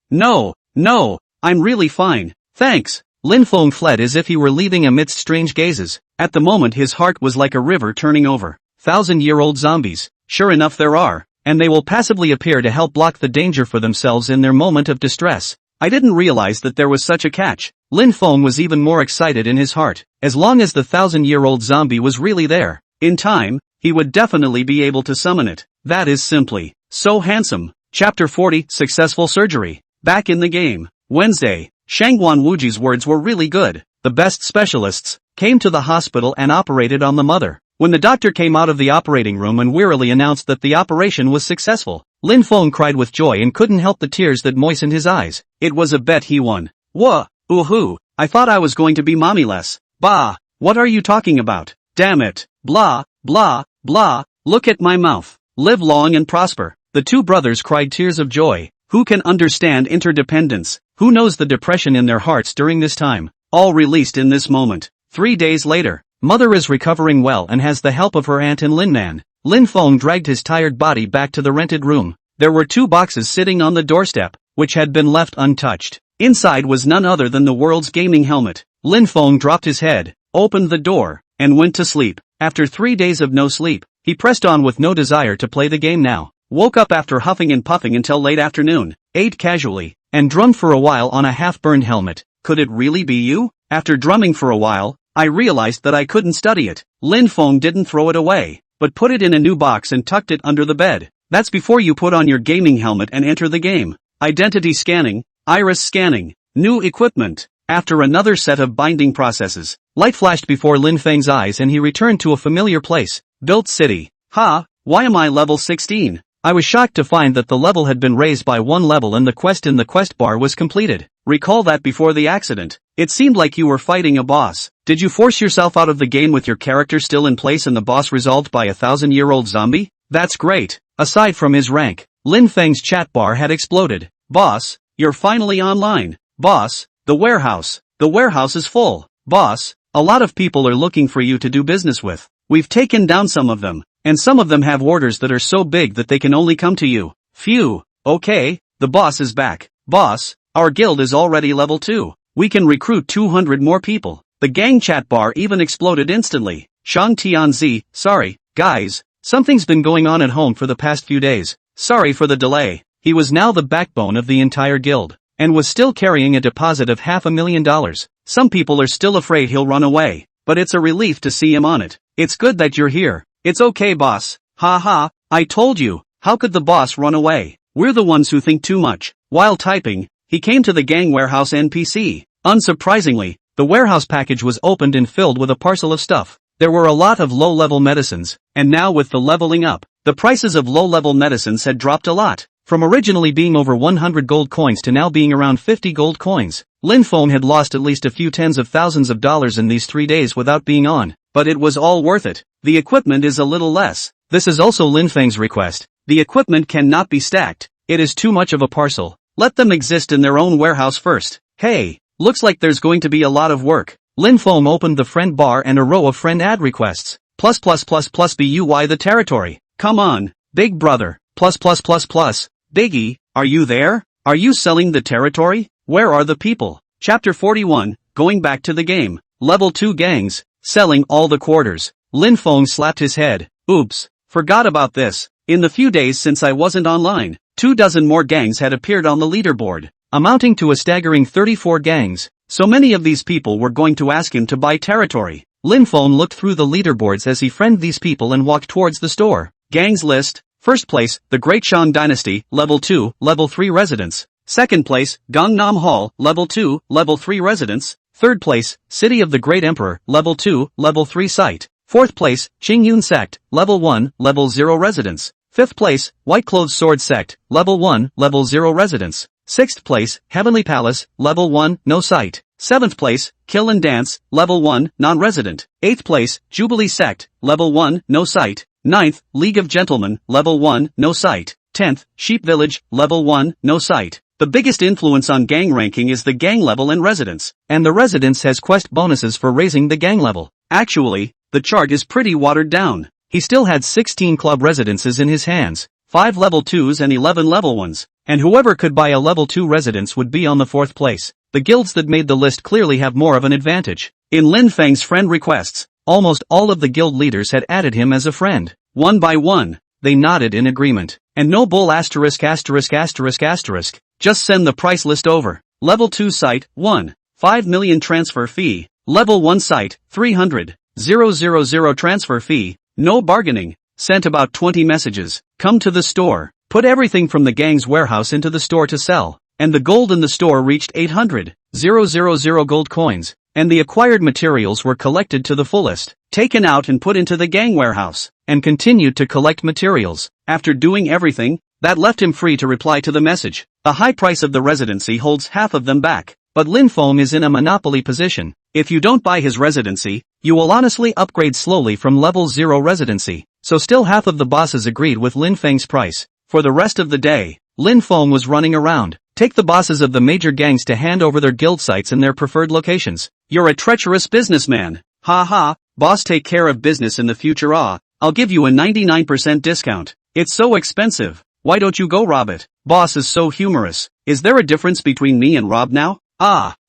No, I'm really fine, thanks. Lin Feng fled as if he were leaving amidst strange gazes. At the moment his heart was like a river turning over. 1,000-year-old zombies, sure enough there are, and they will passively appear to help block the danger for themselves in their moment of distress. I didn't realize that there was such a catch. Lin Feng was even more excited in his heart. As long as the 1,000-year-old zombie was really there, in time, he would definitely be able to summon it. That is simply so handsome. Chapter 40, Successful Surgery. Back in the game. Wednesday. Shangguan Wuji's words were really good. The best specialists came to the hospital and operated on the mother. When the doctor came out of the operating room and wearily announced that the operation was successful, Lin Feng cried with joy and couldn't help the tears that moistened his eyes. It was a bet he won. Wha? Oohoo, I thought I was going to be mommyless. Bah, what are you talking about? Damn it. Blah, blah, blah, look at my mouth. Live long and prosper. The two brothers cried tears of joy. Who can understand interdependence? Who knows the depression in their hearts during this time? All released in this moment. 3 days later, mother is recovering well and has the help of her aunt and Lin Man. Lin Feng dragged his tired body back to the rented room. There were 2 boxes sitting on the doorstep, which had been left untouched. Inside was none other than the world's gaming helmet. Lin Feng dropped his head, opened the door, and went to sleep. After 3 days of no sleep, he pressed on with no desire to play the game now. Woke up after huffing and puffing until late afternoon, ate casually, and drummed for a while on a half-burned helmet. Could it really be you? After drumming for a while, I realized that I couldn't study it. Lin Feng didn't throw it away, but put it in a new box and tucked it under the bed. That's before you put on your gaming helmet and enter the game. Identity scanning, iris scanning, new equipment. After another set of binding processes, light flashed before Lin Feng's eyes and he returned to a familiar place, Built City. Why am I level 16? I was shocked to find that the level had been raised by one level and the quest in the quest bar was completed. Recall that before the accident, it seemed like you were fighting a boss. Did you force yourself out of the game with your character still in place and the boss resolved by a 1,000-year-old zombie? That's great. Aside from his rank, Lin Feng's chat bar had exploded. Boss, you're finally online. Boss, the warehouse. The warehouse is full. Boss, a lot of people are looking for you to do business with. We've taken down some of them, and some of them have orders that are so big that they can only come to you. Phew. Okay, the boss is back. Boss, our guild is already level 2. We can recruit 200 more people. The gang chat bar even exploded instantly. Shang Tianzi, sorry, guys, something's been going on at home for the past few days. Sorry for the delay. He was now the backbone of the entire guild, and was still carrying a deposit of $500,000. Some people are still afraid he'll run away, but it's a relief to see him on it. It's good that you're here. It's okay, boss. I told you. How could the boss run away? We're the ones who think too much. While typing, he came to the gang warehouse NPC. Unsurprisingly, the warehouse package was opened and filled with a parcel of stuff. There were a lot of low-level medicines, and now with the leveling up, the prices of low-level medicines had dropped a lot. From originally being over 100 gold coins to now being around 50 gold coins. Lin Feng had lost at least a few tens of thousands of dollars in these 3 days without being on, but it was all worth it. The equipment is a little less. This is also Lin Feng's request. The equipment cannot be stacked. It is too much of a parcel. Let them exist in their own warehouse first. Hey, looks like there's going to be a lot of work. Lin Feng opened the friend bar and a row of friend ad requests. ++++ BUY the territory. Come on, big brother. ++++. Biggie, are you there? Are you selling the territory? Where are the people? Chapter 41, going back to the game. Level 2 gangs, selling all the quarters. Lin Feng slapped his head. Oops, forgot about this. In the few days since I wasn't online, 24 more gangs had appeared on the leaderboard, amounting to a staggering 34 gangs. So many of these people were going to ask him to buy territory. Lin Feng looked through the leaderboards as he friended these people and walked towards the store. Gangs list. First place, the Great Shan Dynasty, Level 2, Level 3 residents. Second place, Gangnam Hall, Level 2, Level 3 residents. Third place, City of the Great Emperor, Level 2, Level 3 site. Fourth place, Qingyun Sect, Level 1, Level 0 residents. Fifth place, White Clothes Sword Sect, Level 1, Level 0 residents. Sixth place, Heavenly Palace, Level 1, no site. Seventh place, Kill and Dance, Level 1, non-resident. Eighth place, Jubilee Sect, Level 1, no site. Ninth, League of Gentlemen, Level 1, no site. 10th, Sheep Village, Level 1, no site. The biggest influence on gang ranking is the gang level and residence, and the residence has quest bonuses for raising the gang level. Actually, the chart is pretty watered down. He still had 16 club residences in his hands, 5 level 2s and 11 level 1s, and whoever could buy a level 2 residence would be on the 4th place. The guilds that made the list clearly have more of an advantage. In Lin Feng's friend requests, almost all of the guild leaders had added him as a friend. One by one, they nodded in agreement. And no bull ********. Just send the price list over. Level 2 site, 1. 5 million transfer fee. Level 1 site, 300,000 transfer fee. No bargaining. Sent about 20 messages. Come to the store. Put everything from the gang's warehouse into the store to sell. And the gold in the store reached 800,000 gold coins. And the acquired materials were collected to the fullest, taken out and put into the gang warehouse, and continued to collect materials. After doing everything, that left him free to reply to the message. The high price of the residency holds half of them back, but Lin Feng is in a monopoly position. If you don't buy his residency, you will honestly upgrade slowly from level 0 residency. So still half of the bosses agreed with Lin Feng's price. For the rest of the day, Lin Feng was running around. Take the bosses of the major gangs to hand over their guild sites and their preferred locations. You're a treacherous businessman. Boss, take care of business in the future. I'll give you a 99% discount. It's so expensive. Why don't you go rob it? Boss is so humorous. Is there a difference between me and Rob now?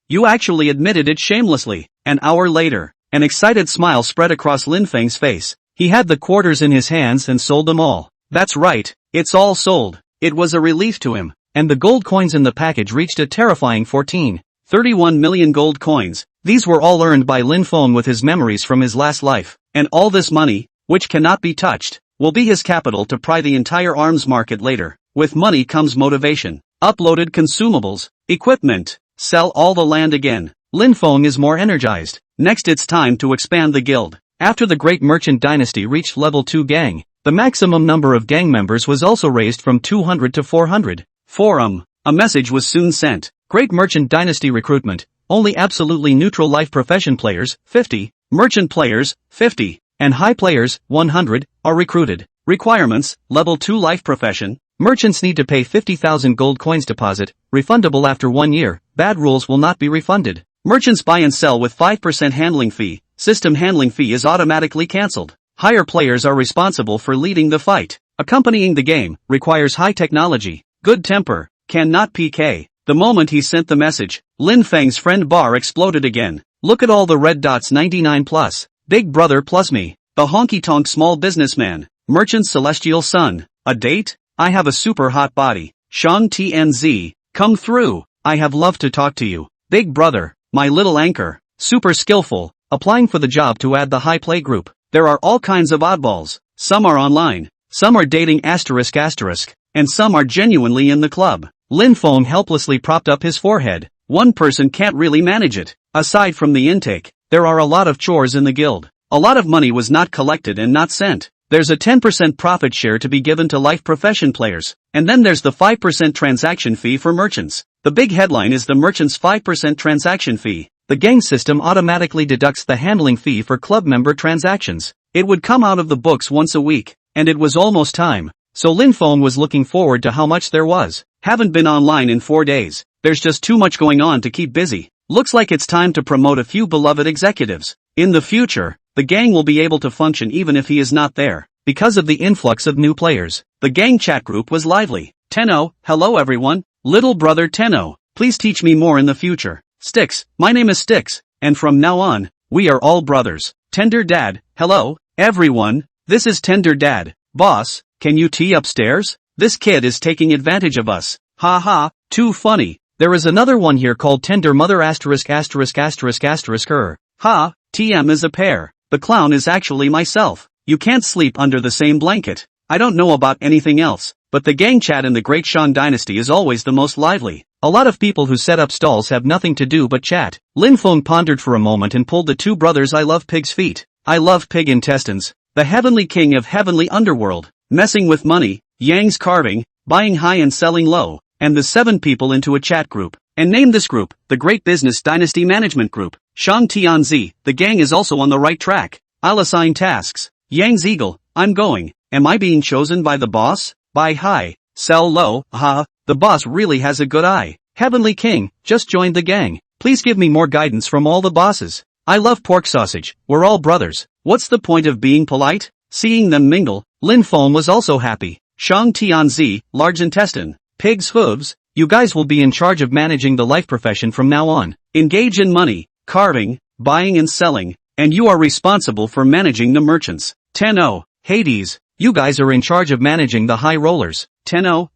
You actually admitted it shamelessly. An hour later, an excited smile spread across Lin Feng's face. He had the quarters in his hands and sold them all. That's right, it's all sold. It was a relief to him. And the gold coins in the package reached a terrifying 31 million gold coins. These were all earned by Lin Feng with his memories from his last life. And all this money, which cannot be touched, will be his capital to pry the entire arms market later. With money comes motivation. Uploaded consumables, equipment, sell all the land again. Lin Feng is more energized. Next it's time to expand the guild. After the Great Merchant Dynasty reached level 2 gang, the maximum number of gang members was also raised from 200 to 400. Forum. A message was soon sent. Great Merchant Dynasty recruitment. Only absolutely neutral life profession players, 50, merchant players, 50, and high players, 100, are recruited. Requirements, level 2 life profession. Merchants need to pay 50,000 gold coins deposit, refundable after 1 year, bad rules will not be refunded. Merchants buy and sell with 5% handling fee, system handling fee is automatically cancelled. Higher players are responsible for leading the fight. Accompanying the game, requires high technology, good temper, cannot PK. The moment he sent the message, Lin Feng's friend bar exploded again. Look at all the red dots 99 plus, big brother plus me, the honky-tonk small businessman, merchant celestial son, a date? I have a super hot body, Shang TNZ, come through, I have love to talk to you, big brother, my little anchor, super skillful, applying for the job to add the high play group. There are all kinds of oddballs, some are online, some are dating ***, and some are genuinely in the club. Lin Feng helplessly propped up his forehead. One person can't really manage it. Aside from the intake, there are a lot of chores in the guild. A lot of money was not collected and not sent. There's a 10% profit share to be given to life profession players, and then there's the 5% transaction fee for merchants. The big headline is the merchants' 5% transaction fee. The gang system automatically deducts the handling fee for club member transactions. It would come out of the books once a week, and it was almost time. So Lin Feng was looking forward to how much there was. Haven't been online in 4 days. There's just too much going on to keep busy. Looks like it's time to promote a few beloved executives. In the future, the gang will be able to function even if he is not there. Because of the influx of new players, the gang chat group was lively. Tenno, hello everyone. Little brother Tenno, please teach me more in the future. Sticks, my name is Sticks, and from now on, we are all brothers. Tender Dad, hello, everyone. This is Tender Dad. Boss, can you tee upstairs? This kid is taking advantage of us. Ha ha, too funny. There is another one here called Tender Mother *********. Ha, TM is a pair. The clown is actually myself. You can't sleep under the same blanket. I don't know about anything else, but the gang chat in the Great Shang Dynasty is always the most lively. A lot of people who set up stalls have nothing to do but chat. Lin Feng pondered for a moment and pulled the two brothers I love pig's feet. I love pig intestines. The heavenly king of heavenly underworld. Messing with money, Yang's carving, buying high and selling low, and the 7 people into a chat group. And name this group, the Great Business Dynasty Management Group. Shang Tianzi, the gang is also on the right track. I'll assign tasks. Yang's Eagle, I'm going. Am I being chosen by the boss? Buy high, sell low, the boss really has a good eye. Heavenly King, just joined the gang. Please give me more guidance from all the bosses. I love pork sausage, we're all brothers. What's the point of being polite? Seeing them mingle, Lin Feng was also happy. Shang Tianzi, large intestine, pig's hooves, you guys will be in charge of managing the life profession from now on. Engage in money, carving, buying and selling, and you are responsible for managing the merchants. Tenno, Hades, you guys are in charge of managing the high rollers. Tenno,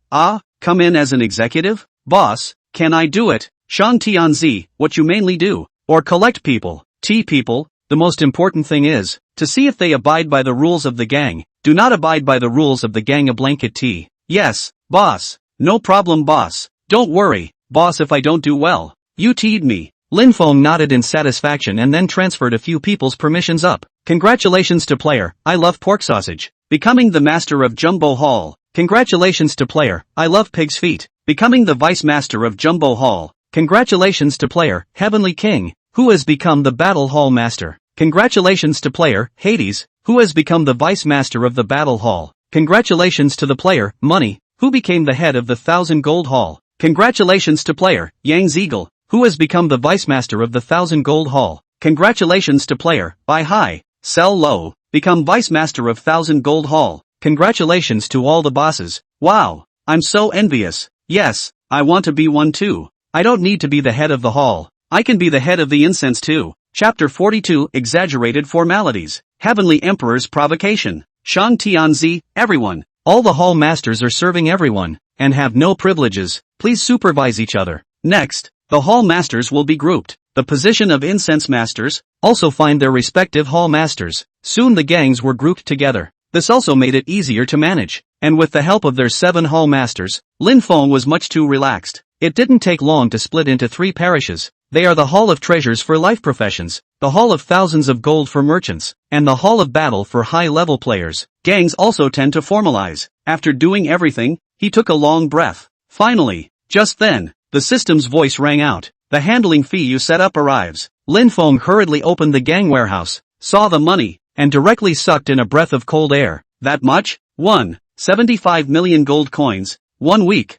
come in as an executive? Boss, can I do it? Shang Tianzi, what you mainly do? Or collect people, people, the most important thing is, to see if they abide by the rules of the gang. Do not abide by the rules of the gang a blanket T. Yes, boss. No problem boss. Don't worry, boss if I don't do well. You teed me. Lin Feng nodded in satisfaction and then transferred a few people's permissions up. Congratulations to player, I love pork sausage. Becoming the master of Jumbo Hall. Congratulations to player, I love pig's feet. Becoming the vice master of Jumbo Hall. Congratulations to player, Heavenly King, who has become the Battle Hall master. Congratulations to player, Hades, who has become the vice master of the Battle Hall. Congratulations to the player, Money, who became the head of the 1,000 Gold Hall. Congratulations to player, Yang's Eagle, who has become the vice master of the 1,000 Gold Hall. Congratulations to player, Buy High, Sell Low, become vice master of 1,000 Gold Hall. Congratulations to all the bosses. Wow, I'm so envious. Yes, I want to be one too. I don't need to be the head of the hall. I can be the head of the incense too. Chapter 42 Exaggerated Formalities. Heavenly Emperor's Provocation. Shang Tianzi, everyone. All the hall masters are serving everyone, and have no privileges. Please supervise each other. Next, the hall masters will be grouped. The position of incense masters, also find their respective hall masters. Soon the gangs were grouped together. This also made it easier to manage. And with the help of their 7 hall masters, Lin Feng was much too relaxed. It didn't take long to split into 3 parishes. They are the hall of treasures for life professions, the hall of thousands of gold for merchants, and the hall of battle for high-level players. Gangs also tend to formalize. After doing everything, he took a long breath. Finally, just then, the system's voice rang out. The handling fee you set up arrives. Lin Feng hurriedly opened the gang warehouse, saw the money, and directly sucked in a breath of cold air. That much? 75 million gold coins. 1 week.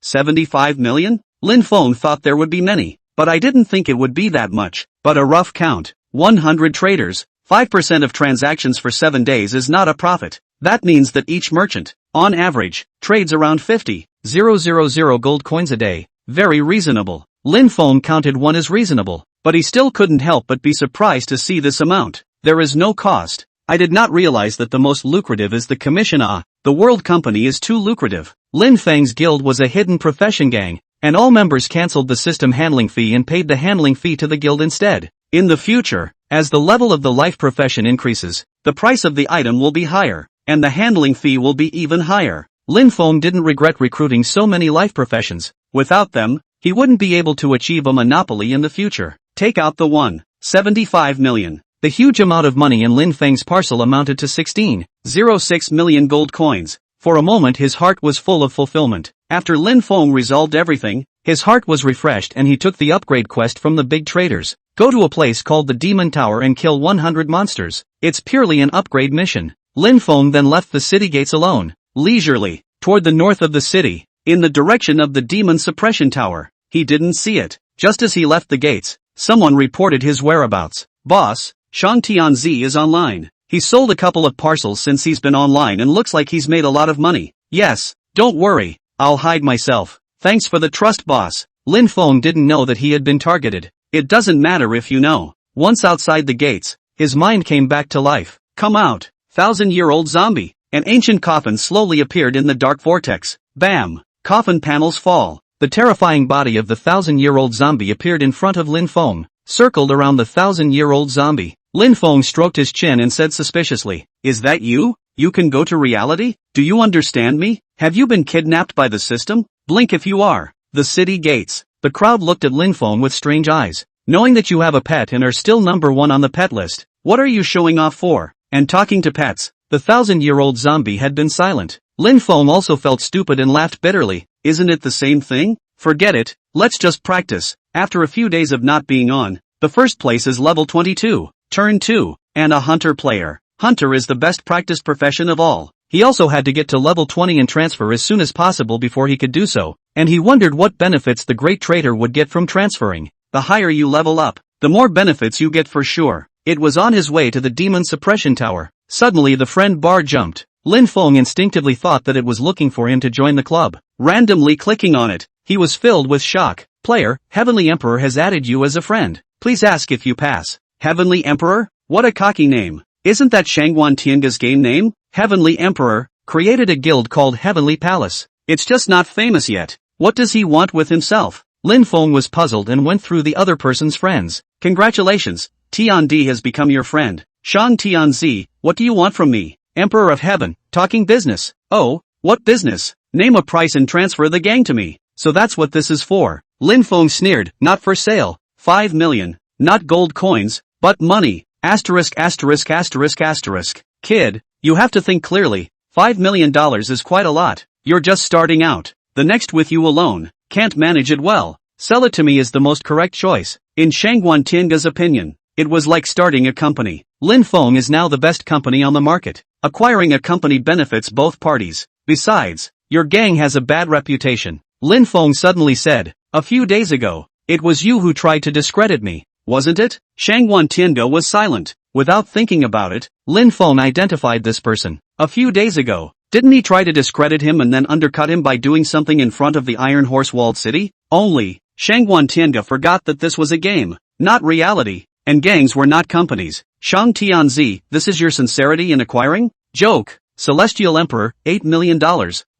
75 million? Lin Feng thought there would be many, but I didn't think it would be that much. But a rough count. 100 traders. 5% of transactions for 7 days is not a profit. That means that each merchant, on average, trades around 50,000 gold coins a day. Very reasonable. Lin Feng counted 1 as reasonable, but he still couldn't help but be surprised to see this amount. There is no cost. I did not realize that the most lucrative is the commission. The world company is too lucrative. Lin Feng's guild was a hidden profession gang, and all members cancelled the system handling fee and paid the handling fee to the guild instead. In the future, as the level of the life profession increases, the price of the item will be higher, and the handling fee will be even higher. Lin Feng didn't regret recruiting so many life professions. Without them, he wouldn't be able to achieve a monopoly in the future. Take out the 75 million. The huge amount of money in Lin Feng's parcel amounted to 16.06 million gold coins. For a moment his heart was full of fulfillment. After Lin Feng resolved everything, his heart was refreshed and he took the upgrade quest from the big traders. Go to a place called the Demon Tower and kill 100 monsters. It's purely an upgrade mission. Lin Feng then left the city gates alone, leisurely, toward the north of the city, in the direction of the Demon Suppression Tower. He didn't see it. Just as he left the gates, someone reported his whereabouts. Boss, Shang Tianzi is online. He sold a couple of parcels since he's been online and looks like he's made a lot of money. Yes, don't worry, I'll hide myself. Thanks for the trust, boss. Lin Feng didn't know that he had been targeted. It doesn't matter if you know. Once outside the gates, his mind came back to life. Come out, 1,000-year-old zombie. An ancient coffin slowly appeared in the dark vortex. Bam! Coffin panels fall. The terrifying body of the 1,000-year-old zombie appeared in front of Lin Feng, circled around the 1,000-year-old zombie. Lin Feng stroked his chin and said suspiciously, "Is that you? You can go to reality? Do you understand me? Have you been kidnapped by the system? Blink if you are." The city gates. The crowd looked at Lin Feng with strange eyes. Knowing that you have a pet and are still number 1 on the pet list, what are you showing off for? And talking to pets. The 1,000-year-old zombie had been silent. Lin Feng also felt stupid and laughed bitterly. Isn't it the same thing? Forget it, let's just practice. After a few days of not being on, the first place is level 22, turn 2, and a hunter player. Hunter is the best practiced profession of all. He also had to get to level 20 and transfer as soon as possible before he could do so, and he wondered what benefits the great trader would get from transferring. The higher you level up, the more benefits you get for sure. It was on his way to the Demon Suppression Tower. Suddenly the friend bar jumped. Lin Feng instinctively thought that it was looking for him to join the club. Randomly clicking on it, he was filled with shock. Player, Heavenly Emperor has added you as a friend. Please ask if you pass. Heavenly Emperor? What a cocky name. Isn't that Shangguan Tianga's game name? Heavenly Emperor created a guild called Heavenly Palace. It's just not famous yet. What does he want with himself? Lin Feng was puzzled and went through the other person's friends. Congratulations, Tiandi has become your friend. Shang Tianzi, what do you want from me? Emperor of Heaven, talking business. Oh, what business? Name a price and transfer the gang to me. So that's what this is for. Lin Feng sneered, not for sale. 5 million. Not gold coins, but money. Asterisk asterisk asterisk asterisk. Kid, you have to think clearly. $5 million is quite a lot. You're just starting out. The next with you alone. Can't manage it well. Sell it to me is the most correct choice. In Shangguan Tianga's opinion, it was like starting a company. Lin Feng is now the best company on the market. Acquiring a company benefits both parties. Besides, your gang has a bad reputation. Lin Feng suddenly said, a few days ago, it was you who tried to discredit me, wasn't it? Shangguan Tianga was silent. Without thinking about it, Lin Feng identified this person. A few days ago, didn't he try to discredit him and then undercut him by doing something in front of the Iron Horse walled city? Only, Shangguan Tianga forgot that this was a game, not reality, and gangs were not companies. Shang Tianzi, this is your sincerity in acquiring? Joke. Celestial Emperor, $8 million.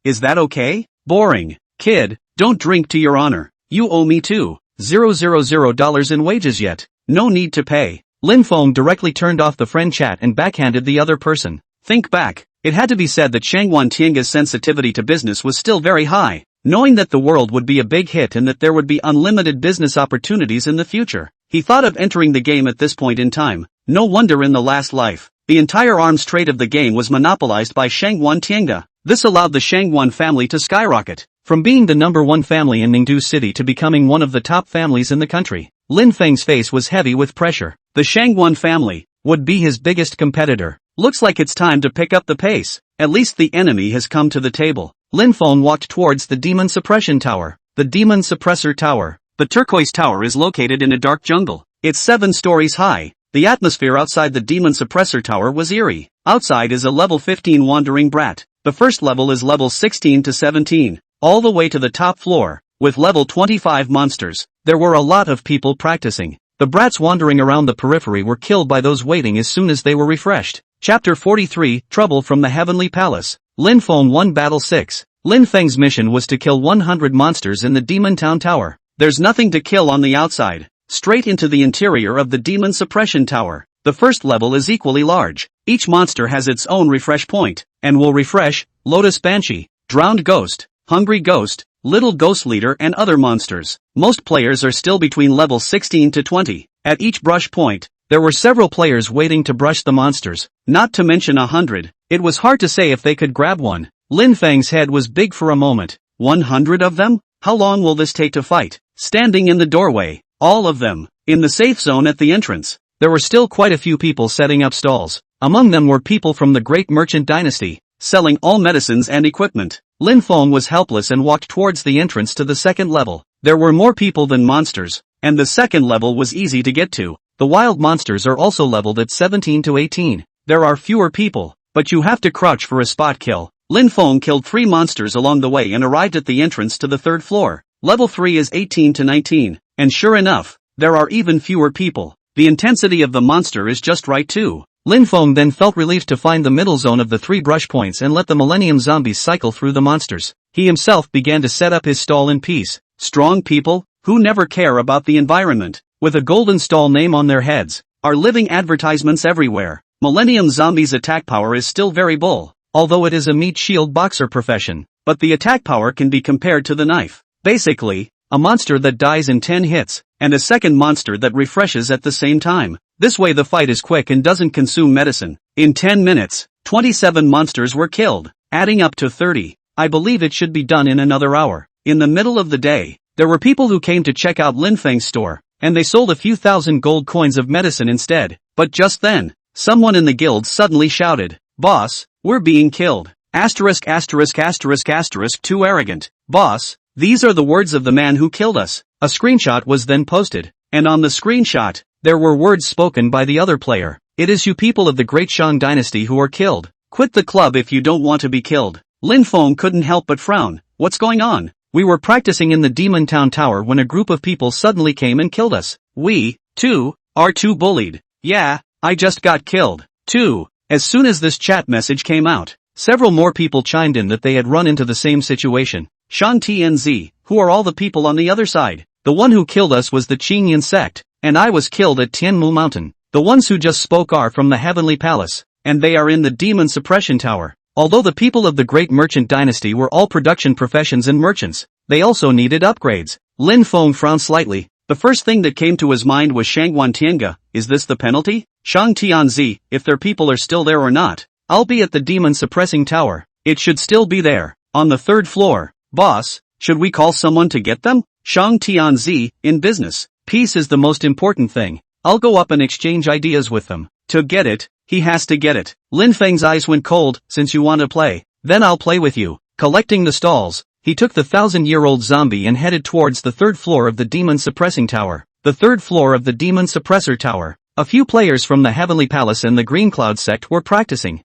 Is that okay? Boring. Kid, don't drink to your honor. You owe me $2,000 in wages yet. No need to pay. Lin Feng directly turned off the friend chat and backhanded the other person. Think back. It had to be said that Shangguan Tianga's sensitivity to business was still very high. knowing that the world would be a big hit and that there would be unlimited business opportunities in the future. He thought of entering the game at this point in time. No wonder in the last life, the entire arms trade of the game was monopolized by Shangwan Tianga. This allowed the Shangwan family to skyrocket, from being the #1 family in Ningdu City to becoming one of the top families in the country. Lin Feng's face was heavy with pressure. The Shangwan family would be his biggest competitor. Looks like it's time to pick up the pace. At least the enemy has come to the table. Lin Feng walked towards the Demon Suppression Tower. The Demon Suppressor Tower. The turquoise tower is located in a dark jungle. It's 7 stories high. The atmosphere outside the Demon Suppressor Tower was eerie. Outside is a level 15 wandering brat. The first level is level 16 to 17, all the way to the top floor, with level 25 monsters. There were a lot of people practicing. The brats wandering around the periphery were killed by those waiting as soon as they were refreshed. Chapter 43, Trouble from the Heavenly Palace. Lin Feng won Battle 6. Lin Feng's mission was to kill 100 monsters in the Demon Town Tower. There's nothing to kill on the outside. Straight into the interior of the Demon Suppression Tower. The first level is equally large. Each monster has its own refresh point, and will refresh: Lotus Banshee, Drowned Ghost, Hungry Ghost, Little Ghost Leader and other monsters. Most players are still between level 16 to 20. At each brush point, there were several players waiting to brush the monsters, not to mention 100. It was hard to say if they could grab one. Lin Feng's head was big for a moment. 100 of them? How long will this take to fight? Standing in the doorway, all of them, in the safe zone at the entrance. There were still quite a few people setting up stalls. Among them were people from the Great Merchant Dynasty, selling all medicines and equipment. Lin Feng was helpless and walked towards the entrance to the second level. There were more people than monsters, and the second level was easy to get to. The wild monsters are also leveled at 17 to 18. There are fewer people, but you have to crouch for a spot kill. Lin Feng killed 3 monsters along the way and arrived at the entrance to the third floor. Level 3 is 18 to 19, and sure enough, there are even fewer people. The intensity of the monster is just right too. Lin Feng then felt relieved to find the middle zone of the 3 brush points and let the Millennium Zombies cycle through the monsters. He himself began to set up his stall in peace. Strong people, who never care about the environment, with a golden stall name on their heads, are living advertisements everywhere. Millennium Zombies' attack power is still very bull, although it is a meat shield boxer profession, but the attack power can be compared to the knife. Basically, a monster that dies in 10 hits, and a second monster that refreshes at the same time. This way the fight is quick and doesn't consume medicine. In 10 minutes, 27 monsters were killed, adding up to 30. I believe it should be done in another hour. In the middle of the day, there were people who came to check out Lin Feng's store, and they sold a few thousand gold coins of medicine instead. But just then, someone in the guild suddenly shouted, "Boss, we're being killed. Asterisk asterisk asterisk asterisk too arrogant. Boss, these are the words of the man who killed us." A screenshot was then posted, and on the screenshot, there were words spoken by the other player. "It is you people of the Great Shang Dynasty who are killed. Quit the club if you don't want to be killed." Lin Feng couldn't help but frown. What's going on? We were practicing in the Demon Town Tower when a group of people suddenly came and killed us. We, too, are too bullied. Yeah, I just got killed, too. As soon as this chat message came out, several more people chimed in that they had run into the same situation. Shang Tianzi, who are all the people on the other side? The one who killed us was the Qingyan sect, and I was killed at Tianmu Mountain. The ones who just spoke are from the Heavenly Palace, and they are in the Demon Suppression Tower. Although the people of the Great Merchant Dynasty were all production professions and merchants, they also needed upgrades. Lin Feng frowned slightly. The first thing that came to his mind was Shangwan Tianga. Is this the penalty? Shang Tianzi, if their people are still there or not. I'll be at the Demon Suppressing Tower. It should still be there, on the 3rd floor. Boss, should we call someone to get them? Shang Tianzi, in business, peace is the most important thing. I'll go up and exchange ideas with them. To get it, he has to get it. Lin Feng's eyes went cold. Since you want to play, then I'll play with you. Collecting the stalls, he took the 1,000-year-old zombie and headed towards the 3rd floor of the Demon Suppressing Tower. The 3rd floor of the Demon Suppressor Tower. A few players from the Heavenly Palace and the Green Cloud sect were practicing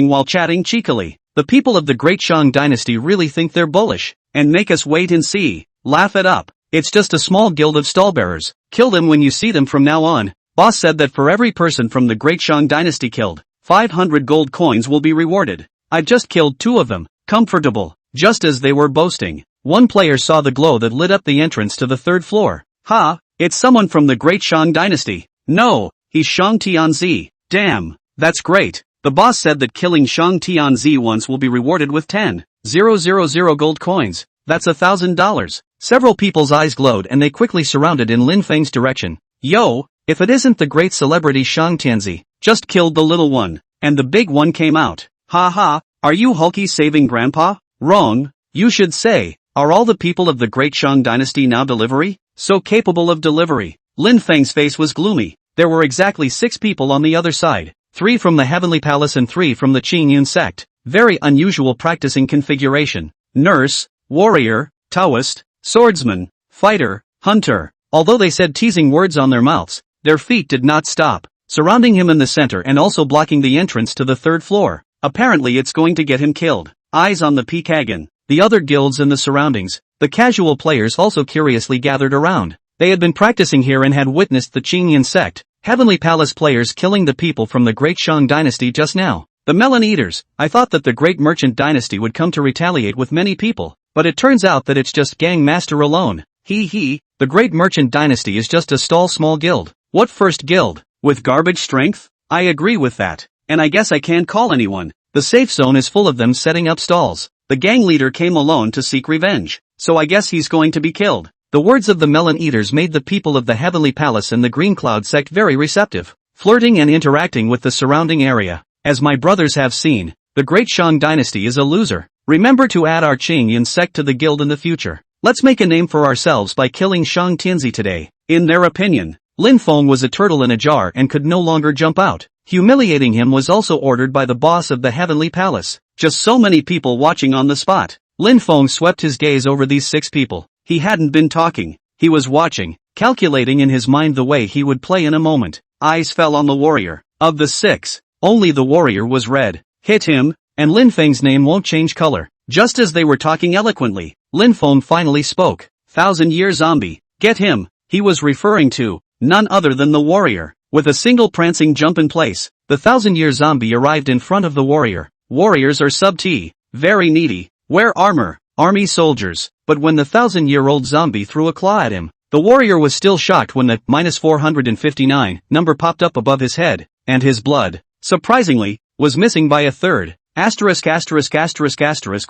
while chatting cheekily. The people of the Great Shang Dynasty really think they're bullish, and make us wait and see. Laugh it up. It's just a small guild of stallbearers. Kill them when you see them from now on. Boss said that for every person from the Great Shang Dynasty killed, 500 gold coins will be rewarded. I've just killed 2 of them. Comfortable. Just as they were boasting, one player saw the glow that lit up the entrance to the 3rd floor. Ha! It's someone from the Great Shang Dynasty. No, he's Shang Tianzi. Damn, that's great. The boss said that killing Shang Tianzi once will be rewarded with 10,000 gold coins. that's $1,000. Several people's eyes glowed and they quickly surrounded in Lin Feng's direction. Yo, if it isn't the great celebrity Shang Tianzi, just killed the little one, and the big one came out. Ha ha, are you Hulky saving grandpa? Wrong, you should say, are all the people of the great Shang dynasty now delivery? So capable of delivery. Lin Feng's face was gloomy. There were exactly 6 people on the other side, 3 from the Heavenly Palace and 3 from the Qingyun sect. Very unusual practicing configuration. Nurse, warrior, Taoist, swordsman, fighter, hunter. Although they said teasing words on their mouths, their feet did not stop, surrounding him in the center and also blocking the entrance to the 3rd floor. Apparently it's going to get him killed. Eyes on the Peakagon, the other guilds in the surroundings. The casual players also curiously gathered around. They had been practicing here and had witnessed the Qingyun sect, Heavenly Palace players killing the people from the Great Shang dynasty just now. The Melon Eaters. I thought that the Great Merchant dynasty would come to retaliate with many people, but it turns out that it's just Gang Master alone. He, the Great Merchant dynasty is just a small guild. What first guild? With garbage strength? I agree with that. And I guess I can't call anyone. The safe zone is full of them setting up stalls. The gang leader came alone to seek revenge, so I guess he's going to be killed. The words of the Melon Eaters made the people of the Heavenly Palace and the Green Cloud sect very receptive, flirting and interacting with the surrounding area. As my brothers have seen, the Great Shang dynasty is a loser. Remember to add our Qingyun sect to the guild in the future. Let's make a name for ourselves by killing Shang Tianzi today. In their opinion, Lin Feng was a turtle in a jar and could no longer jump out. Humiliating him was also ordered by the boss of the Heavenly Palace. Just so many people watching on the spot. Lin Feng swept his gaze over these 6 people. He hadn't been talking. He was watching, calculating in his mind the way he would play in a moment. Eyes fell on the warrior. Of the 6, only the warrior was red. Hit him, and Lin Feng's name won't change color. Just as they were talking eloquently, Lin Feng finally spoke. 1,000-year zombie. Get him. He was referring to none other than the warrior. With a single prancing jump in place, the 1,000-year zombie arrived in front of the warrior. Warriors are sub-T, very needy, wear armor, army soldiers. But when the 1,000-year-old zombie threw a claw at him, the warrior was still shocked when the -459 number popped up above his head, and his blood, surprisingly, was missing by a third. Asterisk.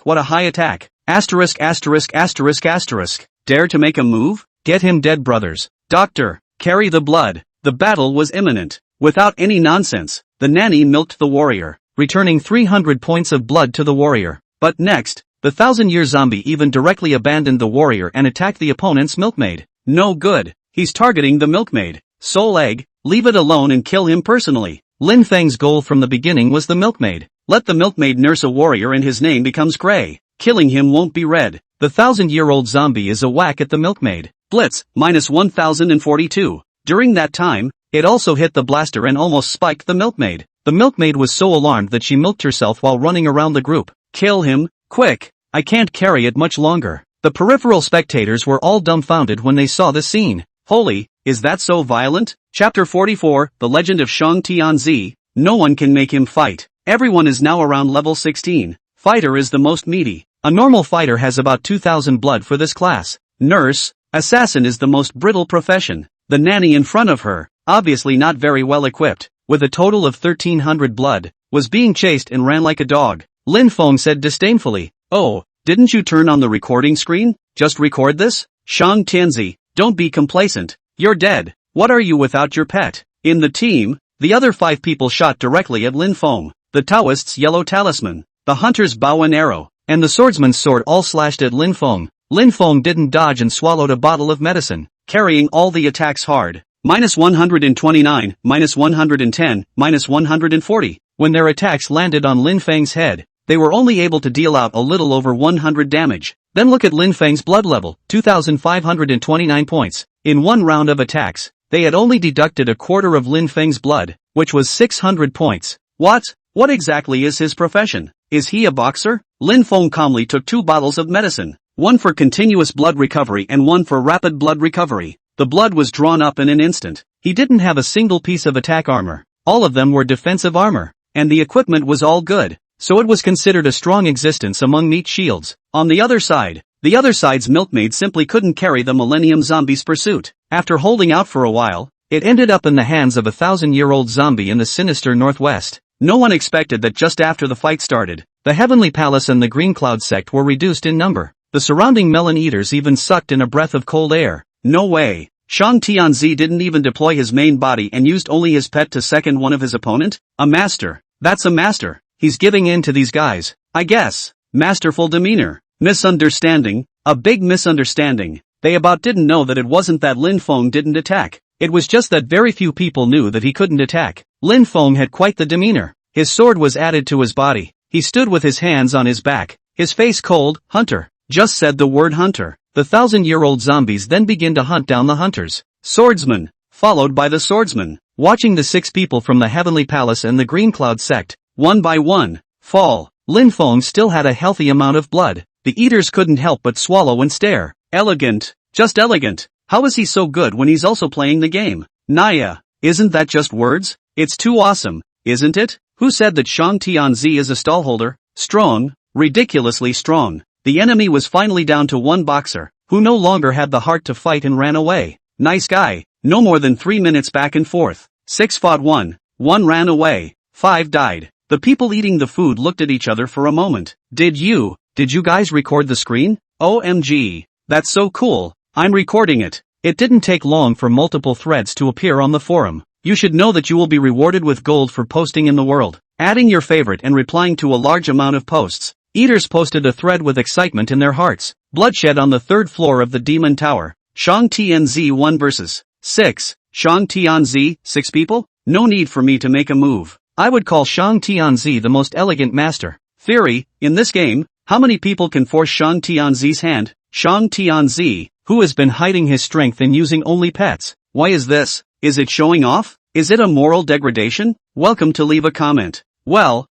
What a high attack. Asterisk. Dare to make a move? Get him dead, brothers. Doctor, carry the blood. The battle was imminent. Without any nonsense, the nanny milked the warrior, returning 300 points of blood to the warrior. But next, the 1,000-year zombie even directly abandoned the warrior and attacked the opponent's milkmaid. No good. He's targeting the milkmaid. Soul egg, leave it alone and kill him personally. Lin Feng's goal from the beginning was the milkmaid. Let the milkmaid nurse a warrior and his name becomes gray. Killing him won't be red. The 1,000-year-old zombie is a whack at the milkmaid. Blitz, -1042. During that time, it also hit the blaster and almost spiked the milkmaid. The milkmaid was so alarmed that she milked herself while running around the group. Kill him, quick. I can't carry it much longer. The peripheral spectators were all dumbfounded when they saw this scene. Holy, is that so violent? Chapter 44, The Legend of Shang Tianzi. No one can make him fight. Everyone is now around level 16. Fighter is the most meaty. A normal fighter has about 2,000 blood for this class. Nurse, assassin is the most brittle profession. The nanny in front of her, obviously not very well equipped, with a total of 1,300 blood, was being chased and ran like a dog. Lin Feng said disdainfully, "Oh, didn't you turn on the recording screen? Just record this? Shang Tianzi, don't be complacent. You're dead. What are you without your pet?" In the team, the other 5 people shot directly at Lin Feng. The Taoist's yellow talisman, the hunter's bow and arrow, and the swordsman's sword all slashed at Lin Feng. Lin Feng didn't dodge and swallowed a bottle of medicine, carrying all the attacks hard. -129, -110, -140. When their attacks landed on Lin Feng's head, they were only able to deal out a little over 100 damage. Then look at Lin Feng's blood level, 2,529 points. In one round of attacks, they had only deducted a quarter of Lin Feng's blood, which was 600 points. What exactly is his profession? Is he a boxer? Lin Feng calmly took 2 bottles of medicine, one for continuous blood recovery and one for rapid blood recovery. The blood was drawn up in an instant. He didn't have a single piece of attack armor. All of them were defensive armor, and the equipment was all good, so it was considered a strong existence among meat shields. On the other side's milkmaid simply couldn't carry the Millennium Zombie's pursuit. After holding out for a while, it ended up in the hands of a 1,000-year-old zombie in the sinister northwest. No one expected that just after the fight started, the Heavenly Palace and the Green Cloud sect were reduced in number. The surrounding melon eaters even sucked in a breath of cold air. No way. Shang Tianzi didn't even deploy his main body and used only his pet to second one of his opponent? A master. That's a master. He's giving in to these guys, I guess. Masterful demeanor. Misunderstanding. A big misunderstanding. They about didn't know that it wasn't that Lin Feng didn't attack. It was just that very few people knew that he couldn't attack. Lin Feng had quite the demeanor. His sword was added to his body. He stood with his hands on his back. His face cold. Hunter. Just said the word hunter. The 1,000-year-old zombies then begin to hunt down the hunters. Swordsman. Followed by the swordsman. Watching the 6 people from the Heavenly Palace and the Green Cloud sect, one by one, fall. Lin Feng still had a healthy amount of blood. The eaters couldn't help but swallow and stare. Elegant. Just elegant. How is he so good when he's also playing the game? Naya. Isn't that just words? It's too awesome, isn't it? Who said that Shang Tianzi is a stallholder? Strong. Ridiculously strong. The enemy was finally down to one boxer, who no longer had the heart to fight and ran away. Nice guy. No more than 3 minutes back and forth. 6 fought 1. 1 ran away. 5 died. The people eating the food looked at each other for a moment. Did you guys record the screen? OMG. That's so cool. I'm recording it. It didn't take long for multiple threads to appear on the forum. You should know that you will be rewarded with gold for posting in the world, adding your favorite and replying to a large amount of posts. Eaters posted a thread with excitement in their hearts. Bloodshed on the 3rd floor of the Demon Tower. Shang Tianzi 1 versus 6. Shang Tianzi, 6 people? No need for me to make a move. I would call Shang Tianzi the most elegant master. Theory, in this game, how many people can force Shang Tianzi's hand? Shang Tianzi, who has been hiding his strength and using only pets. Why is this? Is it showing off? Is it a moral degradation? Welcome to leave a comment. Well.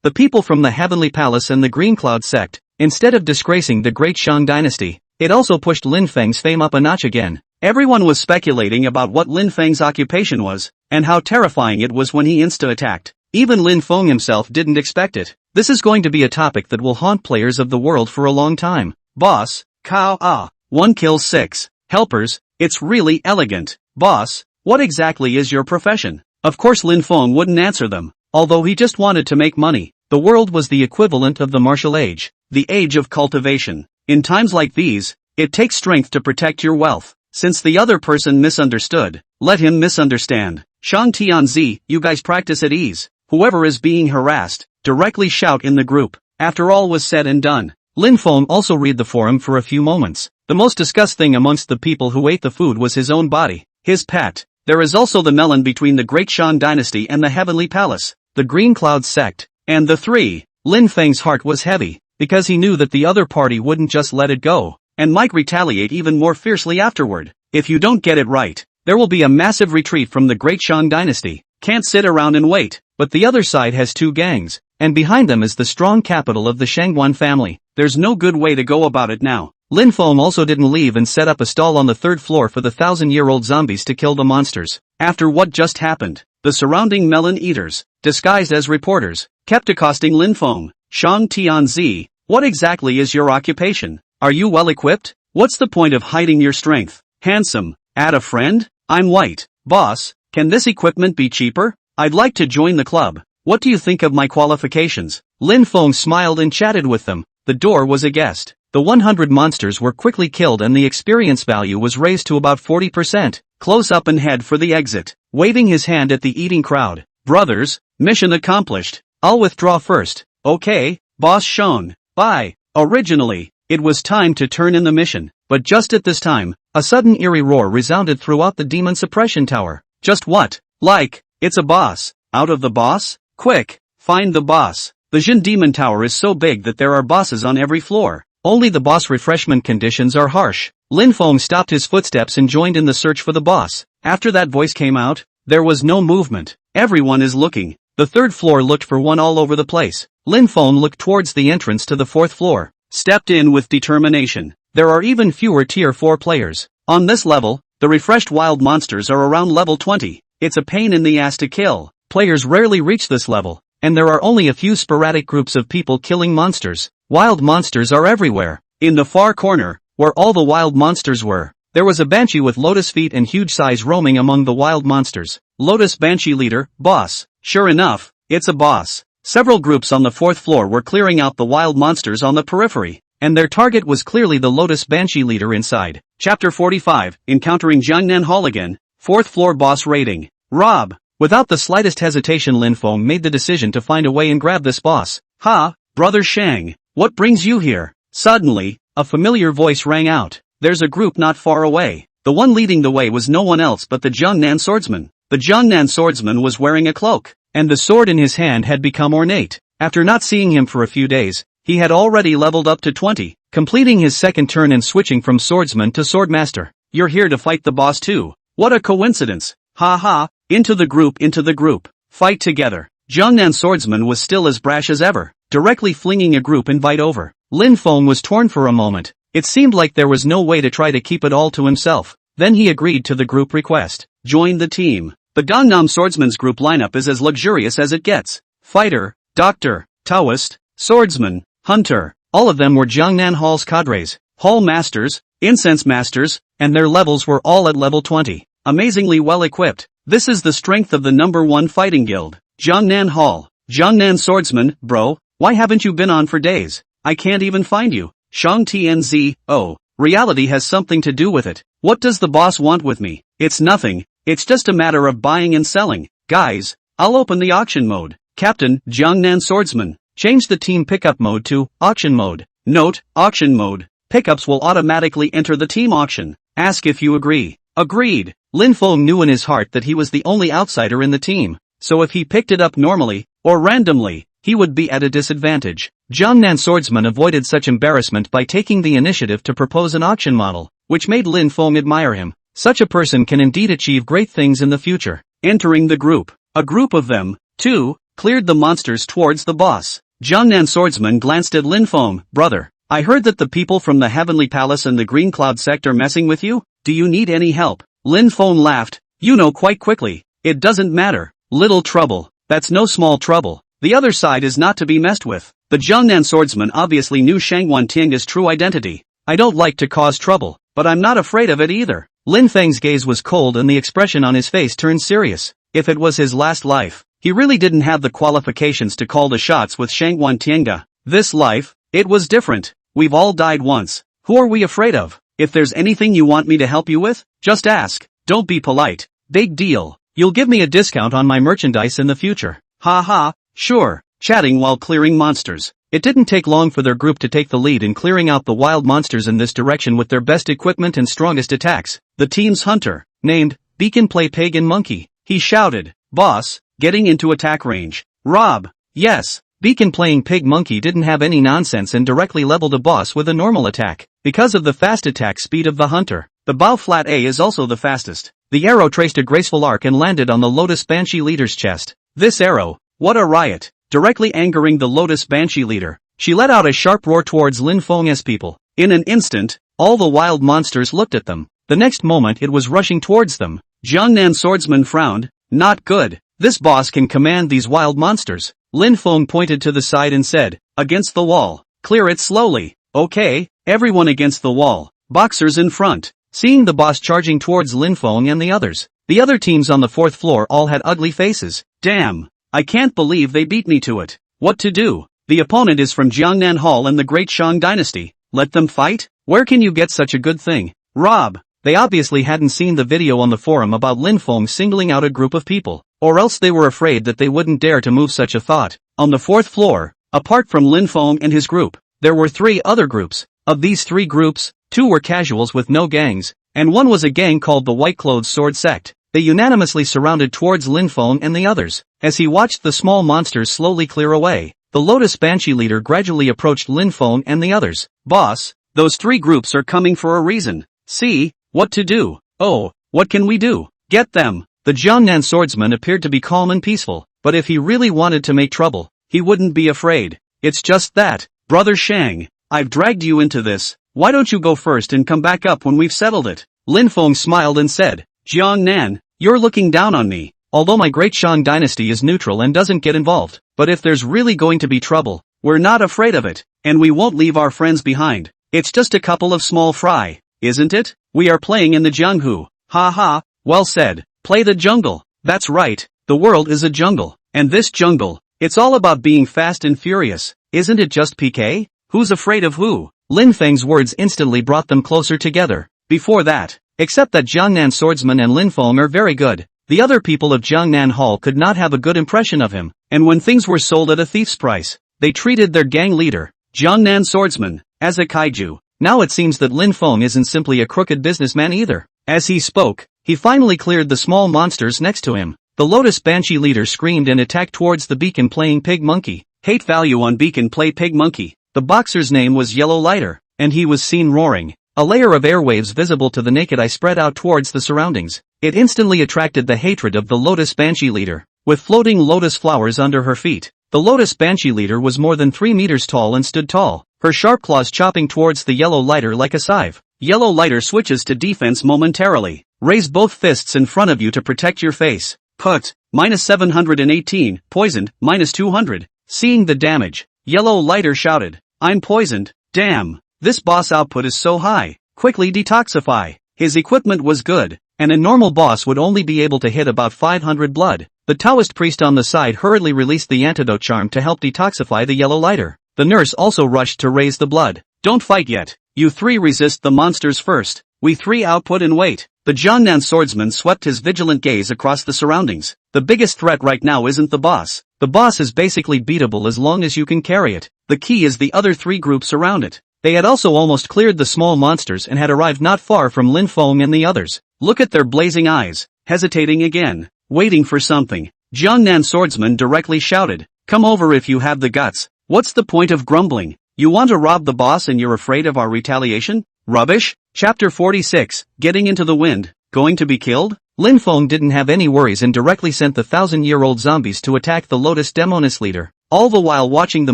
The people from the Heavenly Palace and the Green Cloud sect, instead of disgracing the great Shang dynasty, it also pushed Lin Feng's fame up a notch again. Everyone was speculating about what Lin Feng's occupation was, and how terrifying it was when he insta-attacked. Even Lin Feng himself didn't expect it. This is going to be a topic that will haunt players of the world for a long time. Boss, Kao 1 kills 6. Helpers, it's really elegant. Boss, what exactly is your profession? Of course Lin Feng wouldn't answer them. Although he just wanted to make money. The world was the equivalent of the martial age, the age of cultivation. In times like these, it takes strength to protect your wealth. Since the other person misunderstood, let him misunderstand. Shang Tianzi, you guys practice at ease. Whoever is being harassed, directly shout in the group. After all was said and done, Lin Feng also read the forum for a few moments. The most discussed thing amongst the people who ate the food was his own body, his pet. There is also the melon between the Great Shang Dynasty and the Heavenly Palace, the Green Cloud sect, and the 3. Lin Feng's heart was heavy, because he knew that the other party wouldn't just let it go, and might retaliate even more fiercely afterward. If you don't get it right, there will be a massive retreat from the Great Shang Dynasty. Can't sit around and wait. But the other side has 2 gangs, and behind them is the strong capital of the Shangguan family. There's no good way to go about it now. Lin Feng also didn't leave and set up a stall on the 3rd floor for the 1,000-year-old zombies to kill the monsters. After what just happened, the surrounding melon eaters, disguised as reporters, kept accosting Lin Feng. Shang Tianzi, what exactly is your occupation? Are you well equipped? What's the point of hiding your strength? Handsome. Add a friend? I'm white. Boss, can this equipment be cheaper? I'd like to join the club. What do you think of my qualifications? Lin Feng smiled and chatted with them. The door was a guest. The 100 monsters were quickly killed and the experience value was raised to about 40%. Close up and head for the exit. Waving his hand at the eating crowd. Brothers, mission accomplished. I'll withdraw first. Okay, boss shown. Bye. Originally, it was time to turn in the mission. But just at this time, a sudden eerie roar resounded throughout the demon suppression tower. Just what? Like, it's a boss. Out of the boss? Quick, find the boss. The Jin Demon Tower is so big that there are bosses on every floor. Only the boss refreshment conditions are harsh. Lin Feng stopped his footsteps and joined in the search for the boss. After that voice came out, there was no movement. Everyone is looking. The 3rd floor looked for one all over the place. Lin Feng looked towards the entrance to the 4th floor. Stepped in with determination. There are even fewer tier 4 players. On this level, the refreshed wild monsters are around level 20. It's a pain in the ass to kill. Players rarely reach this level, and there are only a few sporadic groups of people killing monsters. Wild monsters are everywhere. In the far corner, where all the wild monsters were, there was a banshee with lotus feet and huge size roaming among the wild monsters. Lotus banshee leader, boss. Sure enough, it's a boss. Several groups on the 4th floor were clearing out the wild monsters on the periphery. and their target was clearly the Lotus Banshee leader inside. Chapter 45, Encountering Jiangnan Hall again, 4th floor boss raiding. Rob. Without the slightest hesitation, Lin Feng made the decision to find a way and grab this boss. Ha, brother Shang, what brings you here? Suddenly, a familiar voice rang out. There's a group not far away. The one leading the way was no one else but the Jiangnan swordsman. The Jiangnan swordsman was wearing a cloak, and the sword in his hand had become ornate. After not seeing him for a few days, he had already leveled up to 20, completing his second turn and switching from swordsman to swordmaster. You're here to fight the boss too. What a coincidence. Ha ha, into the group, fight together. Jiangnan swordsman was still as brash as ever, directly flinging a group invite over. Lin Feng was torn for a moment. It seemed like there was no way to try to keep it all to himself. Then he agreed to the group request. Join the team. The Gangnam Swordsman's group lineup is as luxurious as it gets. Fighter, doctor, Taoist, swordsman, hunter. All of them were Jiangnan Hall's cadres, hall masters, incense masters, and their levels were all at level 20. Amazingly well equipped. This is the strength of the #1 fighting guild. Jiangnan Hall. Jiangnan swordsman, bro, why haven't you been on for days? I can't even find you. Shang Tianzi, oh, reality has something to do with it. What does the boss want with me? It's nothing, it's just a matter of buying and selling. Guys, I'll open the auction mode. Captain, Jiangnan swordsman, change the team pickup mode to auction mode. Note, auction mode. Pickups will automatically enter the team auction. Ask if you agree. Agreed. Lin Feng knew in his heart that he was the only outsider in the team, so if he picked it up normally, or randomly, he would be at a disadvantage. Jiangnan swordsman avoided such embarrassment by taking the initiative to propose an auction model, which made Lin Feng admire him. Such a person can indeed achieve great things in the future. Entering the group. A group of them, too, cleared the monsters towards the boss. Jiangnan swordsman glanced at Lin Feng. Brother, I heard that the people from the Heavenly Palace and the Green Cloud sector messing with you? Do you need any help? Lin Feng laughed. You know quite quickly. It doesn't matter. Little trouble. That's no small trouble. The other side is not to be messed with. The Jiangnan swordsman obviously knew Shang Wanting's true identity. I don't like to cause trouble, but I'm not afraid of it either. Lin Feng's gaze was cold and the expression on his face turned serious. If it was his last life, he really didn't have the qualifications to call the shots with Shang Wanting. This life, it was different. We've all died once. Who are we afraid of? If there's anything you want me to help you with, just ask. Don't be polite. Big deal. You'll give me a discount on my merchandise in the future. Ha ha, sure. Chatting while clearing monsters. It didn't take long for their group to take the lead in clearing out the wild monsters in this direction with their best equipment and strongest attacks. The team's hunter, named Beacon Play Pig and Monkey, he shouted, Boss, getting into attack range. Rob, yes. Beacon playing Pig Monkey didn't have any nonsense and directly leveled a boss with a normal attack. Because of the fast attack speed of the hunter, the bow flat A is also the fastest. The arrow traced a graceful arc and landed on the Lotus Banshee leader's chest. This arrow, what a riot! Directly angering the Lotus Banshee leader, she let out a sharp roar towards Lin Feng's people. In an instant, all the wild monsters looked at them. The next moment it was rushing towards them. Jiangnan swordsman frowned. Not good. This boss can command these wild monsters. Lin Feng pointed to the side and said, Against the wall. Clear it slowly. Okay, everyone against the wall. Boxers in front. Seeing the boss charging towards Lin Feng and the others, the other teams on the 4th floor all had ugly faces. Damn. I can't believe they beat me to it. What to do? The opponent is from Jiangnan Hall and the Great Shang Dynasty. Let them fight? Where can you get such a good thing? Rob. They obviously hadn't seen the video on the forum about Lin Feng singling out a group of people, or else they were afraid that they wouldn't dare to move such a thought. On the 4th floor, apart from Lin Feng and his group, there were 3 other groups. Of these 3 groups, 2 were casuals with no gangs, and 1 was a gang called the White Clothes Sword Sect. They unanimously surrounded towards Lin Feng and the others. As he watched the small monsters slowly clear away, the Lotus Banshee leader gradually approached Lin Feng and the others. Boss, those 3 groups are coming for a reason. See, what to do? Oh, what can we do? Get them. The Jiangnan swordsman appeared to be calm and peaceful, but if he really wanted to make trouble, he wouldn't be afraid. It's just that, Brother Shang, I've dragged you into this. Why don't you go first and come back up when we've settled it? Lin Feng smiled and said, Jiangnan, you're looking down on me. Although my Great Shang Dynasty is neutral and doesn't get involved, but if there's really going to be trouble, we're not afraid of it, and we won't leave our friends behind. It's just a couple of small fry, isn't it? We are playing in the Jianghu. Ha ha, well said. Play the jungle. That's right, the world is a jungle, and this jungle, it's all about being fast and furious. Isn't it just PK? Who's afraid of who? Lin Feng's words instantly brought them closer together. Before that, except that Jiangnan swordsman and Lin Feng are very good, the other people of Jiangnan Hall could not have a good impression of him, and when things were sold at a thief's price, they treated their gang leader, Jiangnan swordsman, as a kaiju. Now it seems that Lin Feng isn't simply a crooked businessman either. As he spoke, he finally cleared the small monsters next to him. The Lotus Banshee leader screamed and attacked towards the beacon-playing pig monkey. Hate value on beacon-play pig monkey. The boxer's name was Yellow Lighter, and he was seen roaring. A layer of airwaves visible to the naked eye spread out towards the surroundings. It instantly attracted the hatred of the Lotus Banshee leader. With floating lotus flowers under her feet, the Lotus Banshee leader was more than 3 meters tall and stood tall, her sharp claws chopping towards the Yellow Lighter like a scythe. Yellow Lighter switches to defense momentarily. Raise both fists in front of you to protect your face. Put, -718, poisoned, -200. Seeing the damage, Yellow Lighter shouted, I'm poisoned, damn, this boss output is so high, quickly detoxify. His equipment was good, and a normal boss would only be able to hit about 500 blood. The Taoist priest on the side hurriedly released the antidote charm to help detoxify the Yellow Lighter. The nurse also rushed to raise the blood. Don't fight yet, you three resist the monsters first, we three output and wait. The Jiangnan swordsman swept his vigilant gaze across the surroundings. The biggest threat right now isn't the boss. The boss is basically beatable as long as you can carry it. The key is the other three groups around it. They had also almost cleared the small monsters and had arrived not far from Lin Feng and the others. Look at their blazing eyes, hesitating again, waiting for something. Jiangnan swordsman directly shouted, come over if you have the guts. What's the point of grumbling? You want to rob the boss and you're afraid of our retaliation? Rubbish? Chapter 46, Getting into the Wind, Going to be Killed? Lin Feng didn't have any worries and directly sent the 1,000-year-old zombies to attack the Lotus Demoness leader, all the while watching the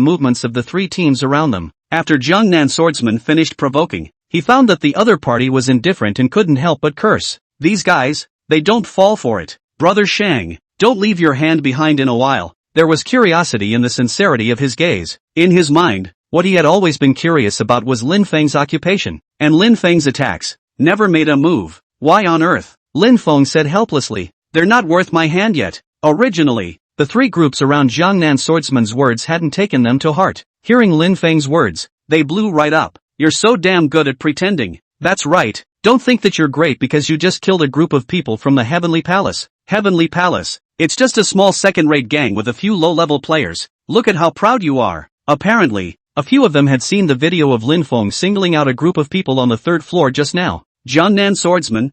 movements of the three teams around them. After Jiangnan swordsman finished provoking, he found that the other party was indifferent and couldn't help but curse. These guys, they don't fall for it. Brother Shang, don't leave your hand behind in a while. There was curiosity in the sincerity of his gaze. In his mind, what he had always been curious about was Lin Feng's occupation, and Lin Feng's attacks. Never made a move. Why on earth? Lin Feng said helplessly. They're not worth my hand yet. Originally, the three groups around Jiangnan swordsman's words hadn't taken them to heart. Hearing Lin Feng's words, they blew right up. You're so damn good at pretending. That's right. Don't think that you're great because you just killed a group of people from the Heavenly Palace. Heavenly Palace. It's just a small second-rate gang with a few low-level players. Look at how proud you are. Apparently, a few of them had seen the video of Lin Feng singling out a group of people on the third floor just now. Jiangnan swordsman,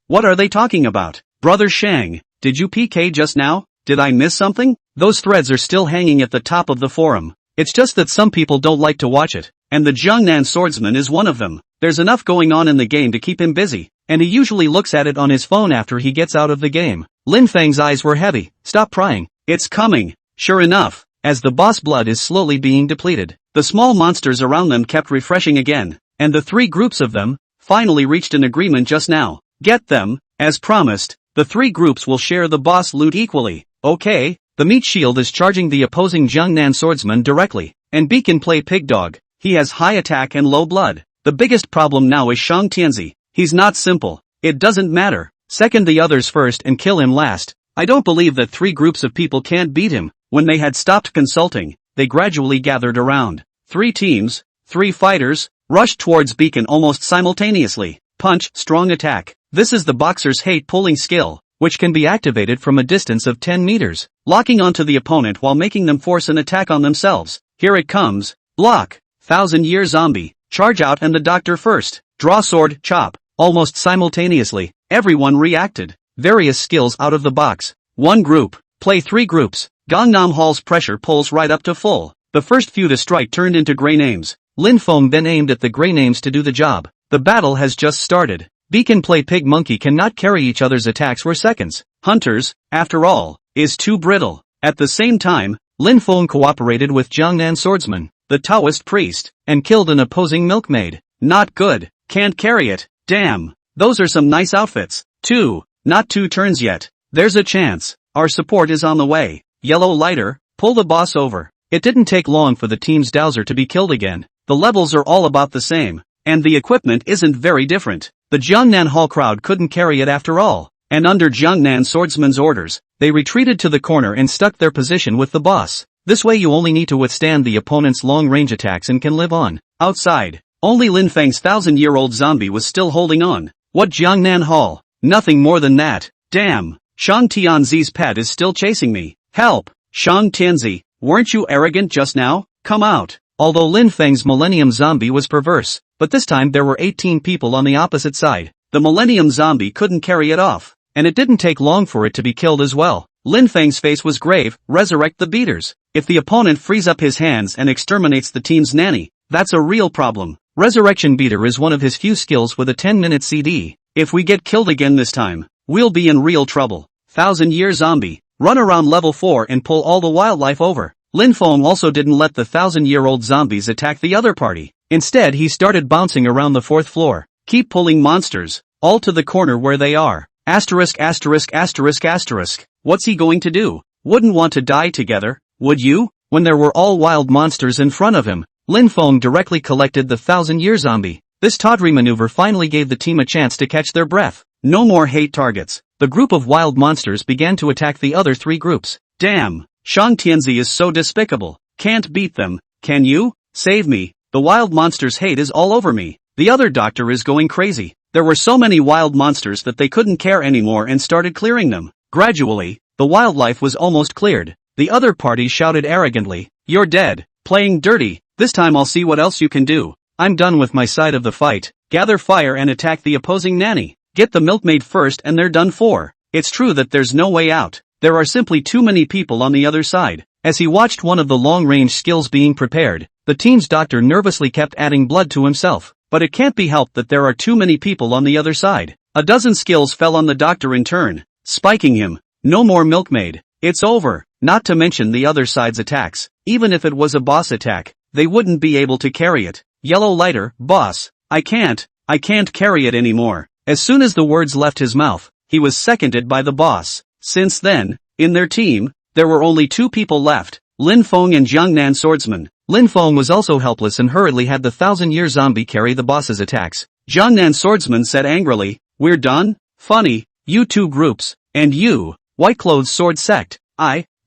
what are they talking about? Brother Shang, did you PK just now? Did I miss something? Those threads are still hanging at the top of the forum. It's just that some people don't like to watch it, and the Jiangnan swordsman is one of them. There's enough going on in the game to keep him busy, and he usually looks at it on his phone after he gets out of the game. Lin Feng's eyes were heavy. Stop prying. It's coming. Sure enough, as the boss blood is slowly being depleted, the small monsters around them kept refreshing again, and the three groups of them finally reached an agreement just now. Get them, as promised, the three groups will share the boss loot equally. Okay, the meat shield is charging the opposing Jiangnan swordsman directly, and Beacon play pig dog. He has high attack and low blood. The biggest problem now is Shang Tianzi. He's not simple. It doesn't matter. Second the others first and kill him last. I don't believe that three groups of people can't beat him. When they had stopped consulting, they gradually gathered around. Three teams, three fighters, rushed towards Beacon almost simultaneously. Punch, strong attack. This is the boxer's hate pulling skill, which can be activated from a distance of 10 meters, locking onto the opponent while making them force an attack on themselves. Here it comes. Block. 1,000-year zombie. Charge out and the doctor first. Draw sword, chop. Almost simultaneously, everyone reacted. Various skills out of the box. One group. Play three groups. Gangnam Hall's pressure pulls right up to full. The first few to strike turned into gray names. Lin Feng then aimed at the gray names to do the job. The battle has just started. Beacon play pig monkey cannot carry each other's attacks for seconds. Hunters, after all, is too brittle. At the same time, Lin Feng cooperated with Jiangnan swordsman, the Taoist priest, and killed an opposing milkmaid. Not good. Can't carry it. Damn. Those are some nice outfits. Not 2 turns yet. There's a chance. Our support is on the way. Yellow Lighter, pull the boss over. It didn't take long for the team's dowser to be killed again. The levels are all about the same, and the equipment isn't very different. The Jiangnan Hall crowd couldn't carry it after all, and under Jiangnan swordsman's orders, they retreated to the corner and stuck their position with the boss. This way you only need to withstand the opponent's long-range attacks and can live on. Outside, Only Lin Feng's 1,000-year-old zombie was still holding on. What Jiangnan Hall? Nothing more than that. Damn. Shang Tianzi's pet is still chasing me. Help! Shang Tianzi, weren't you arrogant just now? Come out. Although Lin Feng's Millennium Zombie was perverse, but this time there were 18 people on the opposite side. The Millennium Zombie couldn't carry it off, and it didn't take long for it to be killed as well. Lin Feng's face was grave. Resurrect the beaters. If the opponent frees up his hands and exterminates the team's nanny, that's a real problem. Resurrection Beater is one of his few skills with a 10-minute CD. If we get killed again this time, we'll be in real trouble. 1,000-year zombie. Run around level 4 and pull all the wildlife over. Lin Feng also didn't let the 1,000-year-old zombies attack the other party. Instead he started bouncing around the 4th floor. Keep pulling monsters, all to the corner where they are. Asterisk asterisk asterisk asterisk. What's he going to do? Wouldn't want to die together, would you? When there were all wild monsters in front of him, Lin Feng directly collected the 1,000-year zombie. This tawdry maneuver finally gave the team a chance to catch their breath. No more hate targets. The group of wild monsters began to attack the other 3 groups. Damn, Shang Tianzi is so despicable. Can't beat them, can you? Save me. The wild monsters' hate is all over me. The other doctor is going crazy. There were so many wild monsters that they couldn't care anymore and started clearing them. Gradually, the wildlife was almost cleared. The other party shouted arrogantly, "You're dead. Playing dirty. This time I'll see what else you can do. I'm done with my side of the fight. Gather fire and attack the opposing nanny. Get the milkmaid first and they're done for." It's true that there's no way out. There are simply too many people on the other side. As he watched one of the long-range skills being prepared, the team's doctor nervously kept adding blood to himself. But it can't be helped that there are too many people on the other side. A dozen skills fell on the doctor in turn, spiking him. No more milkmaid. It's over. Not to mention the other side's attacks. Even if it was a boss attack, they wouldn't be able to carry it. Yellow lighter, boss. I can't carry it anymore. As soon as the words left his mouth, he was seconded by the boss. Since then, in their team, there were only 2 people left, Lin Feng and Jiangnan Swordsman. Lin Feng was also helpless and hurriedly had the 1,000-year zombie carry the boss's attacks. Jiangnan Swordsman said angrily, "We're done? Funny, you 2 groups, and you, white-clothes sword sect,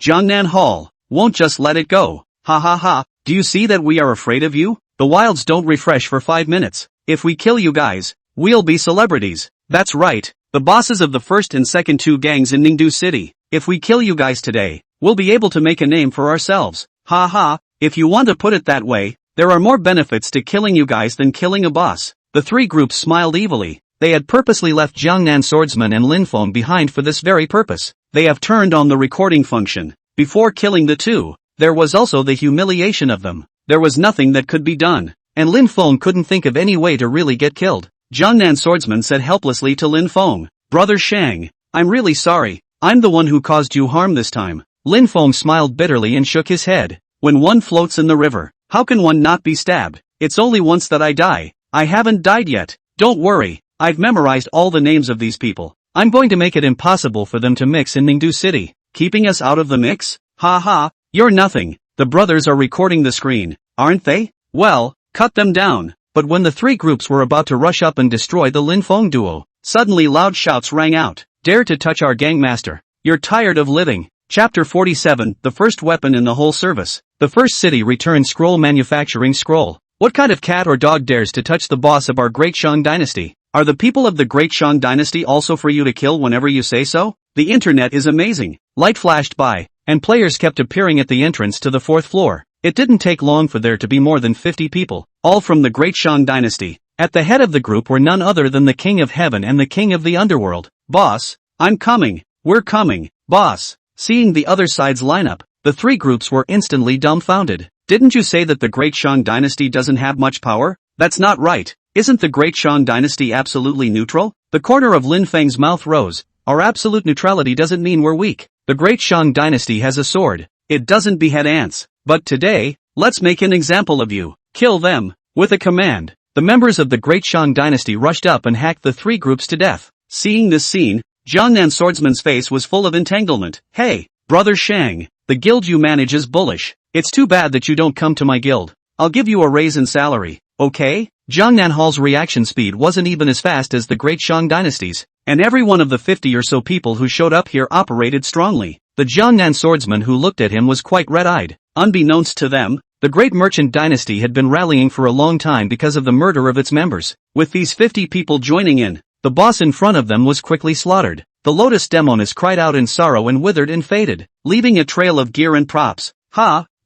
Jiangnan Hall, won't just let it go. Ha ha ha, do you see that we are afraid of you? The wilds don't refresh for 5 minutes. If we kill you guys, we'll be celebrities. That's right, the bosses of the first and second 2 gangs in Ningdu City. If we kill you guys today, we'll be able to make a name for ourselves. Ha ha, if you want to put it that way, there are more benefits to killing you guys than killing a boss." The 3 groups smiled evilly. They had purposely left Jiangnan Swordsman and Lin Feng behind for this very purpose. They have turned on the recording function. Before killing the 2, there was also the humiliation of them. There was nothing that could be done, and Lin Feng couldn't think of any way to really get killed. Jiangnan Swordsman said helplessly to Lin Feng, "Brother Shang, I'm really sorry. I'm the one who caused you harm this time." Lin Feng smiled bitterly and shook his head. "When one floats in the river, how can one not be stabbed? It's only once that I die. I haven't died yet. Don't worry, I've memorized all the names of these people. I'm going to make it impossible for them to mix in Ningdu City. Keeping us out of the mix? Ha ha, you're nothing." The brothers are recording the screen, aren't they? Well, cut them down. But when the 3 groups were about to rush up and destroy the Lin Feng duo, suddenly loud shouts rang out. "Dare to touch our gangmaster. You're tired of living." Chapter 47, the first weapon in the whole service. The first city returned scroll manufacturing scroll. What kind of cat or dog dares to touch the boss of our great Shang dynasty? Are the people of the great Shang dynasty also for you to kill whenever you say so? The internet is amazing. Light flashed by, and players kept appearing at the entrance to the 4th floor. It didn't take long for there to be more than 50 people, all from the great Shang dynasty. At the head of the group were none other than the King of Heaven and the King of the Underworld. "Boss, I'm coming. We're coming, boss." Seeing the other side's lineup, the 3 groups were instantly dumbfounded. "Didn't you say that the great Shang dynasty doesn't have much power? That's not right. Isn't the great Shang dynasty absolutely neutral?" The corner of Lin Feng's mouth rose. "Our absolute neutrality doesn't mean we're weak. The great Shang dynasty has a sword. It doesn't behead ants. But today, let's make an example of you. Kill them." With a command, the members of the great Shang dynasty rushed up and hacked the 3 groups to death. Seeing this scene, Jiangnan Swordsman's face was full of entanglement. "Hey, Brother Shang, the guild you manage is bullish. It's too bad that you don't come to my guild. I'll give you a raise in salary, okay?" Jiangnan Hall's reaction speed wasn't even as fast as the great Shang dynasties, and every one of the 50 or so people who showed up here operated strongly. The Jiangnan Swordsman who looked at him was quite red-eyed. Unbeknownst to them, The great merchant dynasty had been rallying for a long time because of the murder of its members. With these 50 people joining in, the boss in front of them was quickly slaughtered. The lotus demonis cried out in sorrow and withered and faded, leaving a trail of gear and props.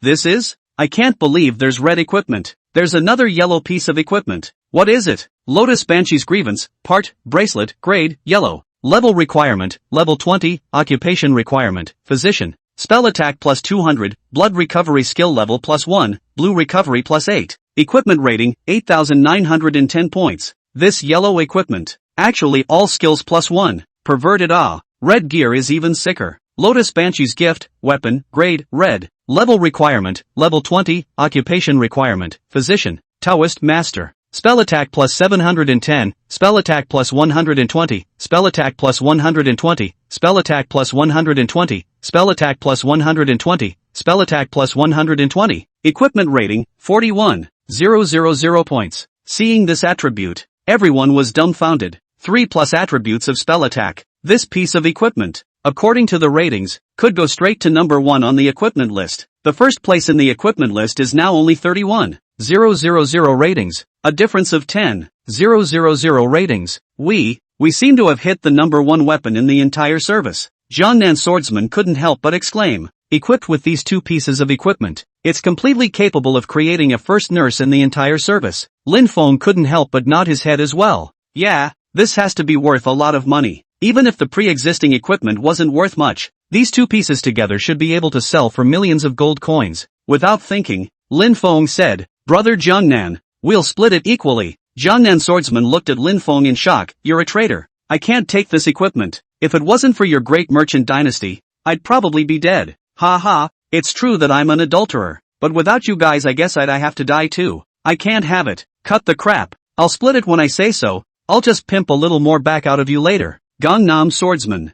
This is? I can't believe there's red equipment. There's another yellow piece of equipment. What is it? Lotus Banshee's grievance, part, bracelet, grade, yellow. Level requirement, level 20, occupation requirement, physician. Spell attack plus 200, blood recovery skill level plus 1, blue recovery plus 8. Equipment rating, 8,910 points. This yellow equipment. Actually all skills plus 1. Perverted red gear is even sicker. Lotus Banshee's gift, weapon, grade, red. Level requirement, level 20, occupation requirement, physician. Taoist master. Spell attack plus 710, spell attack plus 120, spell attack plus 120, spell attack plus 120, spell attack plus 120, spell attack plus 120. Equipment rating, 41,000 points. Seeing this attribute, everyone was dumbfounded. 3+ attributes of spell attack. This piece of equipment, according to the ratings, could go straight to number 1 on the equipment list. The first place in the equipment list is now only 31,000 ratings. A difference of 10,000 ratings. We seem to have hit the number 1 weapon in the entire service. Jiangnan Swordsman couldn't help but exclaim. Equipped with these 2 pieces of equipment, it's completely capable of creating a first nurse in the entire service. Lin Feng couldn't help but nod his head as well. Yeah, this has to be worth a lot of money. Even if the pre-existing equipment wasn't worth much, these 2 pieces together should be able to sell for millions of gold coins. Without thinking, Lin Feng said, Brother Jiangnan, we'll split it equally. Jiangnan Swordsman looked at Lin Feng in shock. You're a traitor. I can't take this equipment. If it wasn't for your great merchant dynasty, I'd probably be dead. It's true that I'm an adulterer, but without you guys I guess I'd have to die too. I can't have it. Cut the crap. I'll split it when I say so. I'll just pimp a little more back out of you later. Gangnam Swordsman.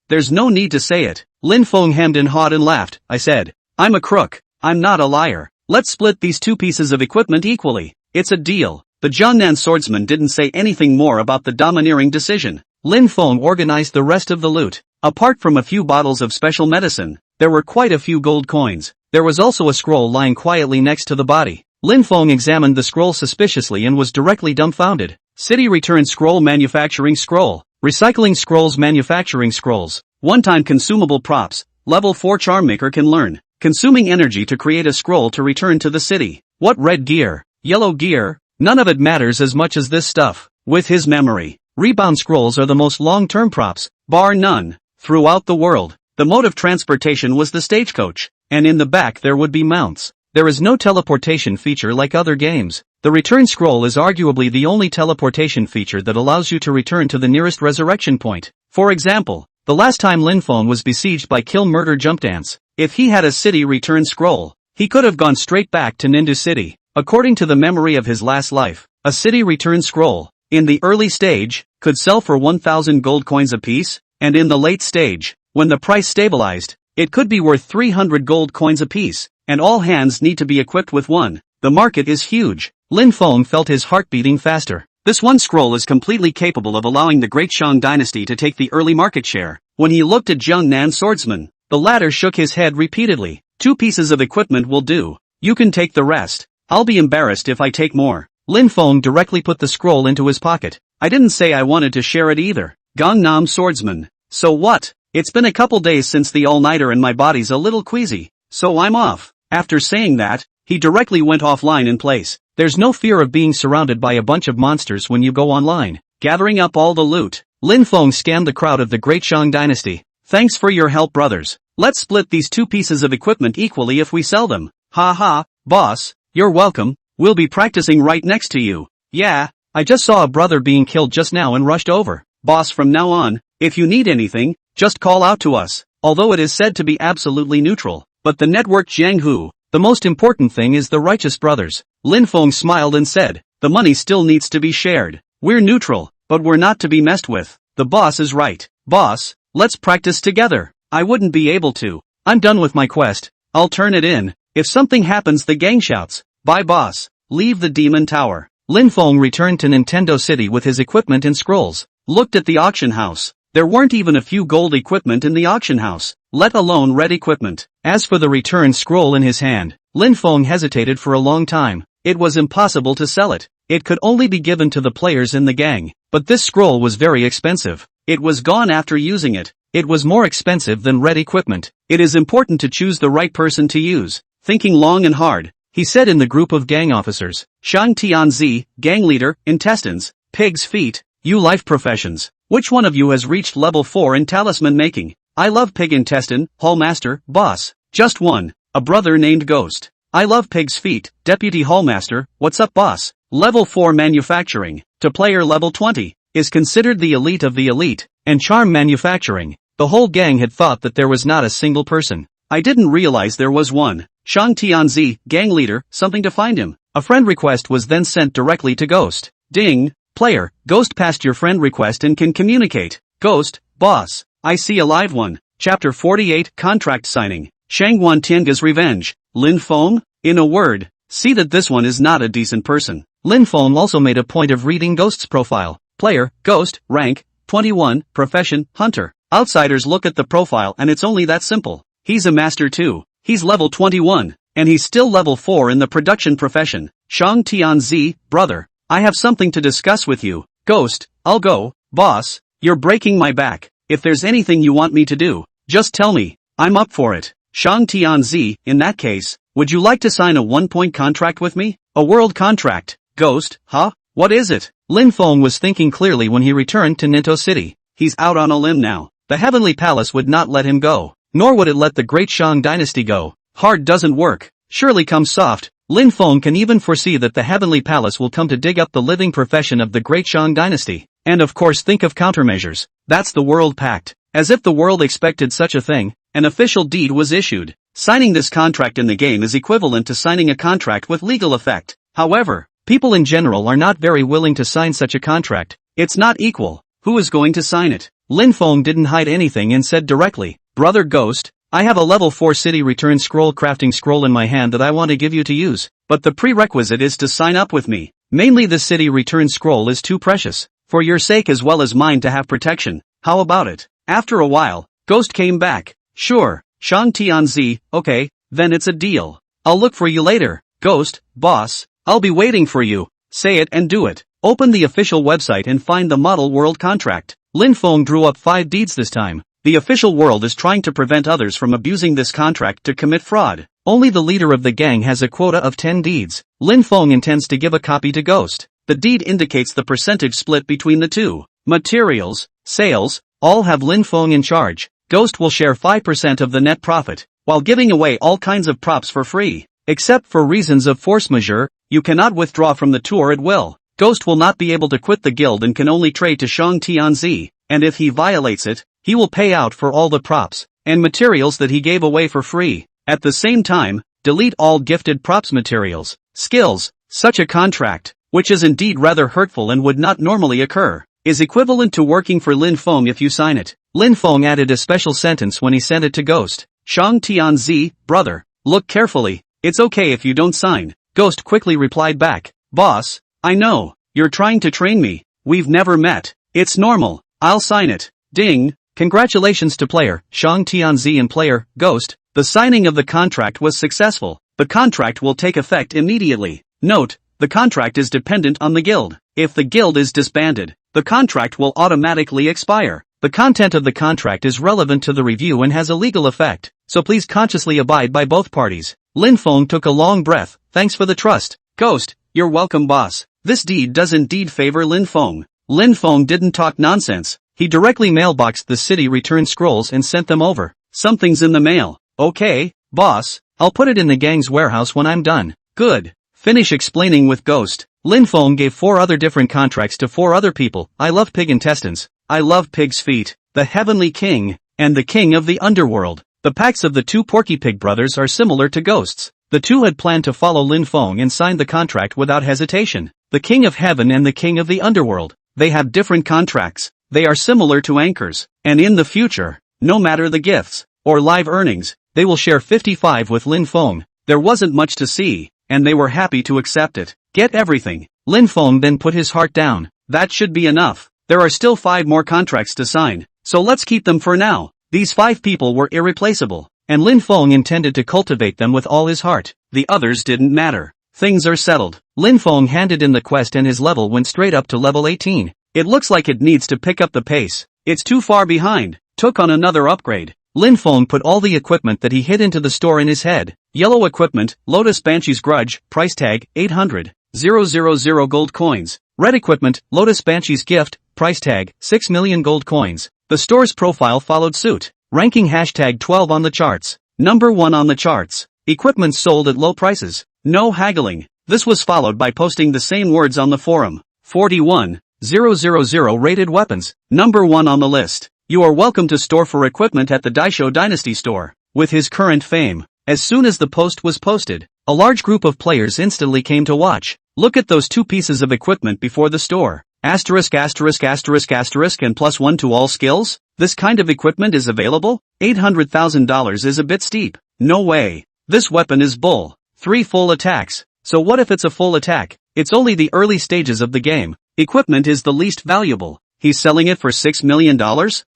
There's no need to say it. Lin Feng hemmed and hawed and laughed. I said, I'm a crook. I'm not a liar. Let's split these 2 pieces of equipment equally. It's a deal. The Jiangnan Swordsman didn't say anything more about the domineering decision. Lin Feng organized the rest of the loot. Apart from a few bottles of special medicine, there were quite a few gold coins. There was also a scroll lying quietly next to the body. Lin Feng examined the scroll suspiciously and was directly dumbfounded. City Return Scroll Manufacturing Scroll. Recycling Scrolls Manufacturing Scrolls. One-time consumable props. Level 4 Charmmaker can learn. Consuming energy to create a scroll to return to the city. What red gear? Yellow gear? None of it matters as much as this stuff. With his memory, rebound scrolls are the most long-term props, bar none, throughout the world. The mode of transportation was the stagecoach, and in the back there would be mounts. There is no teleportation feature like other games. The return scroll is arguably the only teleportation feature that allows you to return to the nearest resurrection point. For example, the last time Lin Feng was besieged by Kill Murder Jump Dance, if he had a city return scroll, he could have gone straight back to Nindu City. According to the memory of his last life, a city return scroll, in the early stage, could sell for 1,000 gold coins apiece, and in the late stage, when the price stabilized, it could be worth 300 gold coins apiece, and all hands need to be equipped with one. The market is huge. Lin Feng felt his heart beating faster. This one scroll is completely capable of allowing the Great Shang dynasty to take the early market share. When he looked at Jiangnan Swordsman, the latter shook his head repeatedly. 2 pieces of equipment will do. You can take the rest. I'll be embarrassed if I take more. Lin Feng directly put the scroll into his pocket. I didn't say I wanted to share it either. Gangnam Swordsman. So what? It's been a couple days since the all-nighter and my body's a little queasy. So I'm off. After saying that, he directly went offline in place. There's no fear of being surrounded by a bunch of monsters when you go online. Gathering up all the loot, Lin Feng scanned the crowd of the Great Shang dynasty. Thanks for your help, brothers. Let's split these 2 pieces of equipment equally if we sell them. Boss. You're welcome. We'll be practicing right next to you. Yeah, I just saw a brother being killed just now and rushed over. Boss, from now on, if you need anything, just call out to us. Although it is said to be absolutely neutral, but the network Jianghu, the most important thing is the righteous brothers. Lin Feng smiled and said, the money still needs to be shared. We're neutral, but we're not to be messed with. The boss is right. Boss, let's practice together. I wouldn't be able to. I'm done with my quest. I'll turn it in. If something happens, the gang shouts, bye boss, leave the demon tower. Lin Feng returned to Nintendo City with his equipment and scrolls, looked at the auction house. There weren't even a few gold equipment in the auction house, let alone red equipment. As for the return scroll in his hand, Lin Feng hesitated for a long time. It was impossible to sell it. It could only be given to the players in the gang. But this scroll was very expensive. It was gone after using it. It was more expensive than red equipment. It is important to choose the right person to use. Thinking long and hard, he said in the group of gang officers, Shang Tianzi, gang leader, intestines, pig's feet, you life professions. Which one of you has reached level 4 in talisman making? I love pig intestine, hallmaster, boss. Just one. A brother named Ghost. I love pig's feet, deputy hallmaster, what's up boss? Level 4 manufacturing, to player level 20, is considered the elite of the elite, and charm manufacturing. The whole gang had thought that there was not a single person. I didn't realize there was one. Shang Tianzi, gang leader, something to find him. A friend request was then sent directly to Ghost. Ding. Player, Ghost passed your friend request and can communicate. Ghost, boss, I see a live one. Chapter 48, Contract Signing. Shangguan Tianga's Revenge. Lin Feng? In a word, see that this one is not a decent person. Lin Feng also made a point of reading Ghost's profile. Player, Ghost, rank, 21, profession, hunter. Outsiders look at the profile and it's only that simple. He's a master too. He's level 21, and he's still level 4 in the production profession. Shang Tianzi, brother, I have something to discuss with you. Ghost, I'll go, boss, you're breaking my back. If there's anything you want me to do, just tell me, I'm up for it. Shang Tianzi, in that case, would you like to sign a 1-point contract with me? A world contract. Ghost, huh? What is it? Lin Feng was thinking clearly when he returned to Ninto City. He's out on a limb now. The Heavenly Palace would not let him go. Nor would it let the great Shang dynasty go. Hard doesn't work. Surely come soft. Lin Feng can even foresee that the Heavenly Palace will come to dig up the living profession of the great Shang dynasty. And of course think of countermeasures. That's the world pact. As if the world expected such a thing, an official deed was issued. Signing this contract in the game is equivalent to signing a contract with legal effect. However, people in general are not very willing to sign such a contract. It's not equal. Who is going to sign it? Lin Feng didn't hide anything and said directly, Brother Ghost, I have a level 4 city return scroll crafting scroll in my hand that I want to give you to use, but the prerequisite is to sign up with me. Mainly the city return scroll is too precious, for your sake as well as mine to have protection. How about it? After a while, Ghost came back. Sure, Shang Tianzi, okay, then it's a deal. I'll look for you later. Ghost, boss, I'll be waiting for you. Say it and do it. Open the official website and find the model world contract. Lin Feng drew up 5 deeds this time. The official world is trying to prevent others from abusing this contract to commit fraud. Only the leader of the gang has a quota of 10 deeds. Lin Feng intends to give a copy to Ghost. The deed indicates the percentage split between the two. Materials, sales, all have Lin Feng in charge. Ghost will share 5% of the net profit, while giving away all kinds of props for free. Except for reasons of force majeure, you cannot withdraw from the tour at will. Ghost will not be able to quit the guild and can only trade to Shang Tianzi, and if he violates it, he will pay out for all the props and materials that he gave away for free. At the same time, delete all gifted props materials, skills. Such a contract, which is indeed rather hurtful and would not normally occur, is equivalent to working for Lin Feng if you sign it. Lin Feng added a special sentence when he sent it to Ghost. Shang Tianzi, brother, look carefully, it's okay if you don't sign. Ghost quickly replied back, Boss, I know, you're trying to train me, we've never met, it's normal, I'll sign it. Ding, congratulations to player, Shang Tianzi and player, Ghost, the signing of the contract was successful. The contract will take effect immediately. Note, the contract is dependent on the guild. If the guild is disbanded, the contract will automatically expire. The content of the contract is relevant to the review and has a legal effect, so please consciously abide by both parties. Lin Feng took a long breath, thanks for the trust. Ghost, you're welcome boss. This deed does indeed favor Lin Feng. Lin Feng didn't talk nonsense. He directly mailboxed the city return scrolls and sent them over. Something's in the mail. Okay, boss, I'll put it in the gang's warehouse when I'm done. Good. Finish explaining with Ghost. Lin Feng gave 4 other different contracts to 4 other people. I love pig intestines. I love pig's feet. The Heavenly King, and the King of the Underworld. The packs of the 2 Porky Pig brothers are similar to Ghost's. The 2 had planned to follow Lin Feng and signed the contract without hesitation. The King of Heaven and the King of the Underworld. They have different contracts. They are similar to anchors. And in the future, no matter the gifts, or live earnings, they will share 55 with Lin Feng. There wasn't much to see, and they were happy to accept it. Get everything. Lin Feng then put his heart down. That should be enough. There are still 5 more contracts to sign, so let's keep them for now. These 5 people were irreplaceable, and Lin Feng intended to cultivate them with all his heart. The others didn't matter. Things are settled. Lin Feng handed in the quest and his level went straight up to level 18. It looks like it needs to pick up the pace. It's too far behind. Took on another upgrade. Lin Feng put all the equipment that he hid into the store in his head. Yellow equipment, Lotus Banshee's Grudge, price tag, 800,000 gold coins. Red equipment, Lotus Banshee's Gift, price tag, 6 million gold coins. The store's profile followed suit. Ranking hashtag 12 on the charts. Number 1 on the charts. Equipment sold at low prices. No haggling. This was followed by posting the same words on the forum. 41,000 rated weapons. Number 1 on the list. You are welcome to store for equipment at the Daisho Dynasty store. With his current fame, as soon as the post was posted, a large group of players instantly came to watch. Look at those two pieces of equipment before the store. Asterisk asterisk asterisk asterisk and +1 to all skills? This kind of equipment is available? $800,000 is a bit steep. No way. This weapon is bull. 3 full attacks. So what if it's a full attack? It's only the early stages of the game. Equipment is the least valuable. He's selling it for $6 million?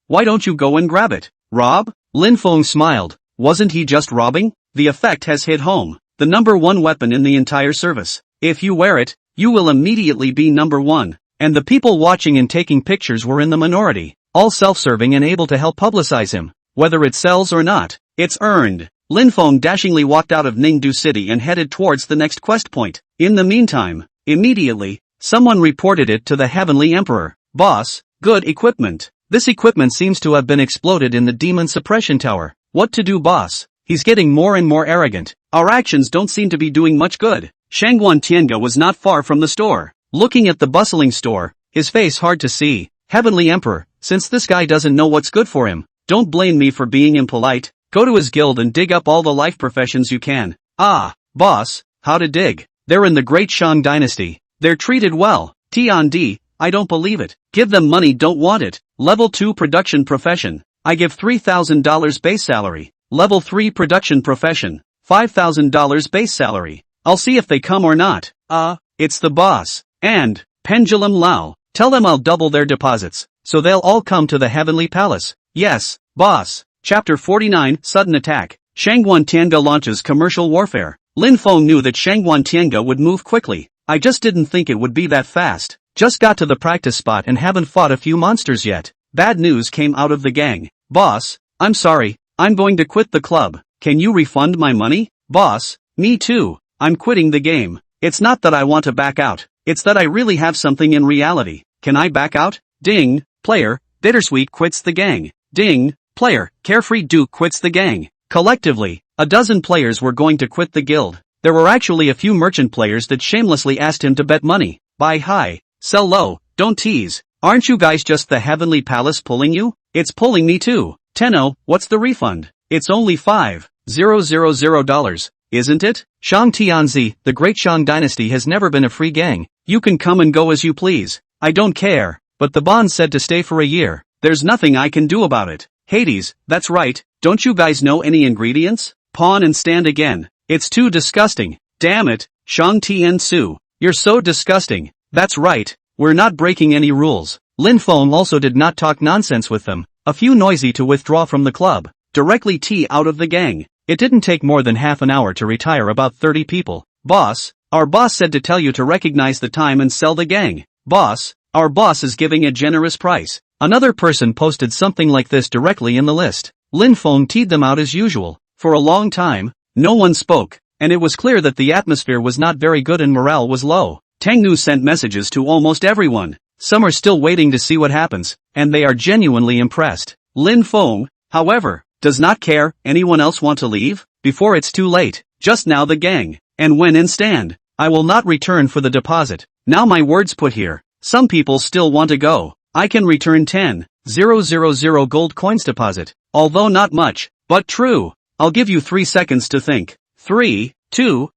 Why don't you go and grab it? Rob? Lin Feng smiled. Wasn't he just robbing? The effect has hit home. The number 1 weapon in the entire service. If you wear it, you will immediately be number 1. And the people watching and taking pictures were in the minority. All self-serving and able to help publicize him. Whether it sells or not, it's earned. Lin Feng dashingly walked out of Ningdu City and headed towards the next quest point. In the meantime, immediately, someone reported it to the Heavenly Emperor. Boss, good equipment. This equipment seems to have been exploded in the Demon Suppression Tower. What to do, boss? He's getting more and more arrogant. Our actions don't seem to be doing much good. Shangguan Tianga was not far from the store. Looking at the bustling store, his face hard to see. Heavenly Emperor, since this guy doesn't know what's good for him, don't blame me for being impolite. Go to his guild and dig up all the life professions you can. Ah, boss, how to dig? They're in the Great Shang Dynasty. They're treated well. T&D, I don't believe it. Give them money, don't want it. Level 2 production profession. I give $3,000 base salary. Level 3 production profession. $5,000 base salary. I'll see if they come or not. It's the boss. And, Pendulum Lao, tell them I'll double their deposits, so they'll all come to the Heavenly Palace. Yes, boss. Chapter 49, Sudden Attack. Shangguan Tianga launches commercial warfare. Lin Feng knew that Shangguan Tianga would move quickly. I just didn't think it would be that fast. Just got to the practice spot and haven't fought a few monsters yet. Bad news came out of the gang. Boss, I'm sorry, I'm going to quit the club. Can you refund my money? Boss, me too. I'm quitting the game. It's not that I want to back out. It's that I really have something in reality. Can I back out? Ding, player, Bittersweet quits the gang. Ding, player, Carefree Duke quits the gang. Collectively, a dozen players were going to quit the guild. There were actually a few merchant players that shamelessly asked him to bet money. Buy high, sell low, don't tease. Aren't you guys just the Heavenly Palace pulling you? It's pulling me too. Tenno, what's the refund? It's only $5,000, isn't it? Shang Tianzi, the Great Shang Dynasty has never been a free gang. You can come and go as you please. I don't care, but the bond said to stay for a year. There's nothing I can do about it. Hades, that's right, don't you guys know any ingredients? Pawn and stand again. It's too disgusting. Damn it, Shang Tiansu. You're so disgusting. That's right, we're not breaking any rules. Lin Feng also did not talk nonsense with them. A few noisy to withdraw from the club. Directly out of the gang. It didn't take more than half an hour to retire about 30 people. Boss, our boss said to tell you to recognize the time and sell the gang. Boss, our boss is giving a generous price. Another person posted something like this directly in the list. Lin Feng teed them out as usual. For a long time, no one spoke, and it was clear that the atmosphere was not very good and morale was low. Tangnu sent messages to almost everyone. Some are still waiting to see what happens, and they are genuinely impressed. Lin Feng, however, does not care. Anyone else want to leave? Before it's too late. Just now the gang. And when in stand. I will not return for the deposit. Now my words put here. Some people still want to go. I can return 10,000 gold coins deposit. Although not much, but true. I'll give you 3 seconds to think. 3, 2,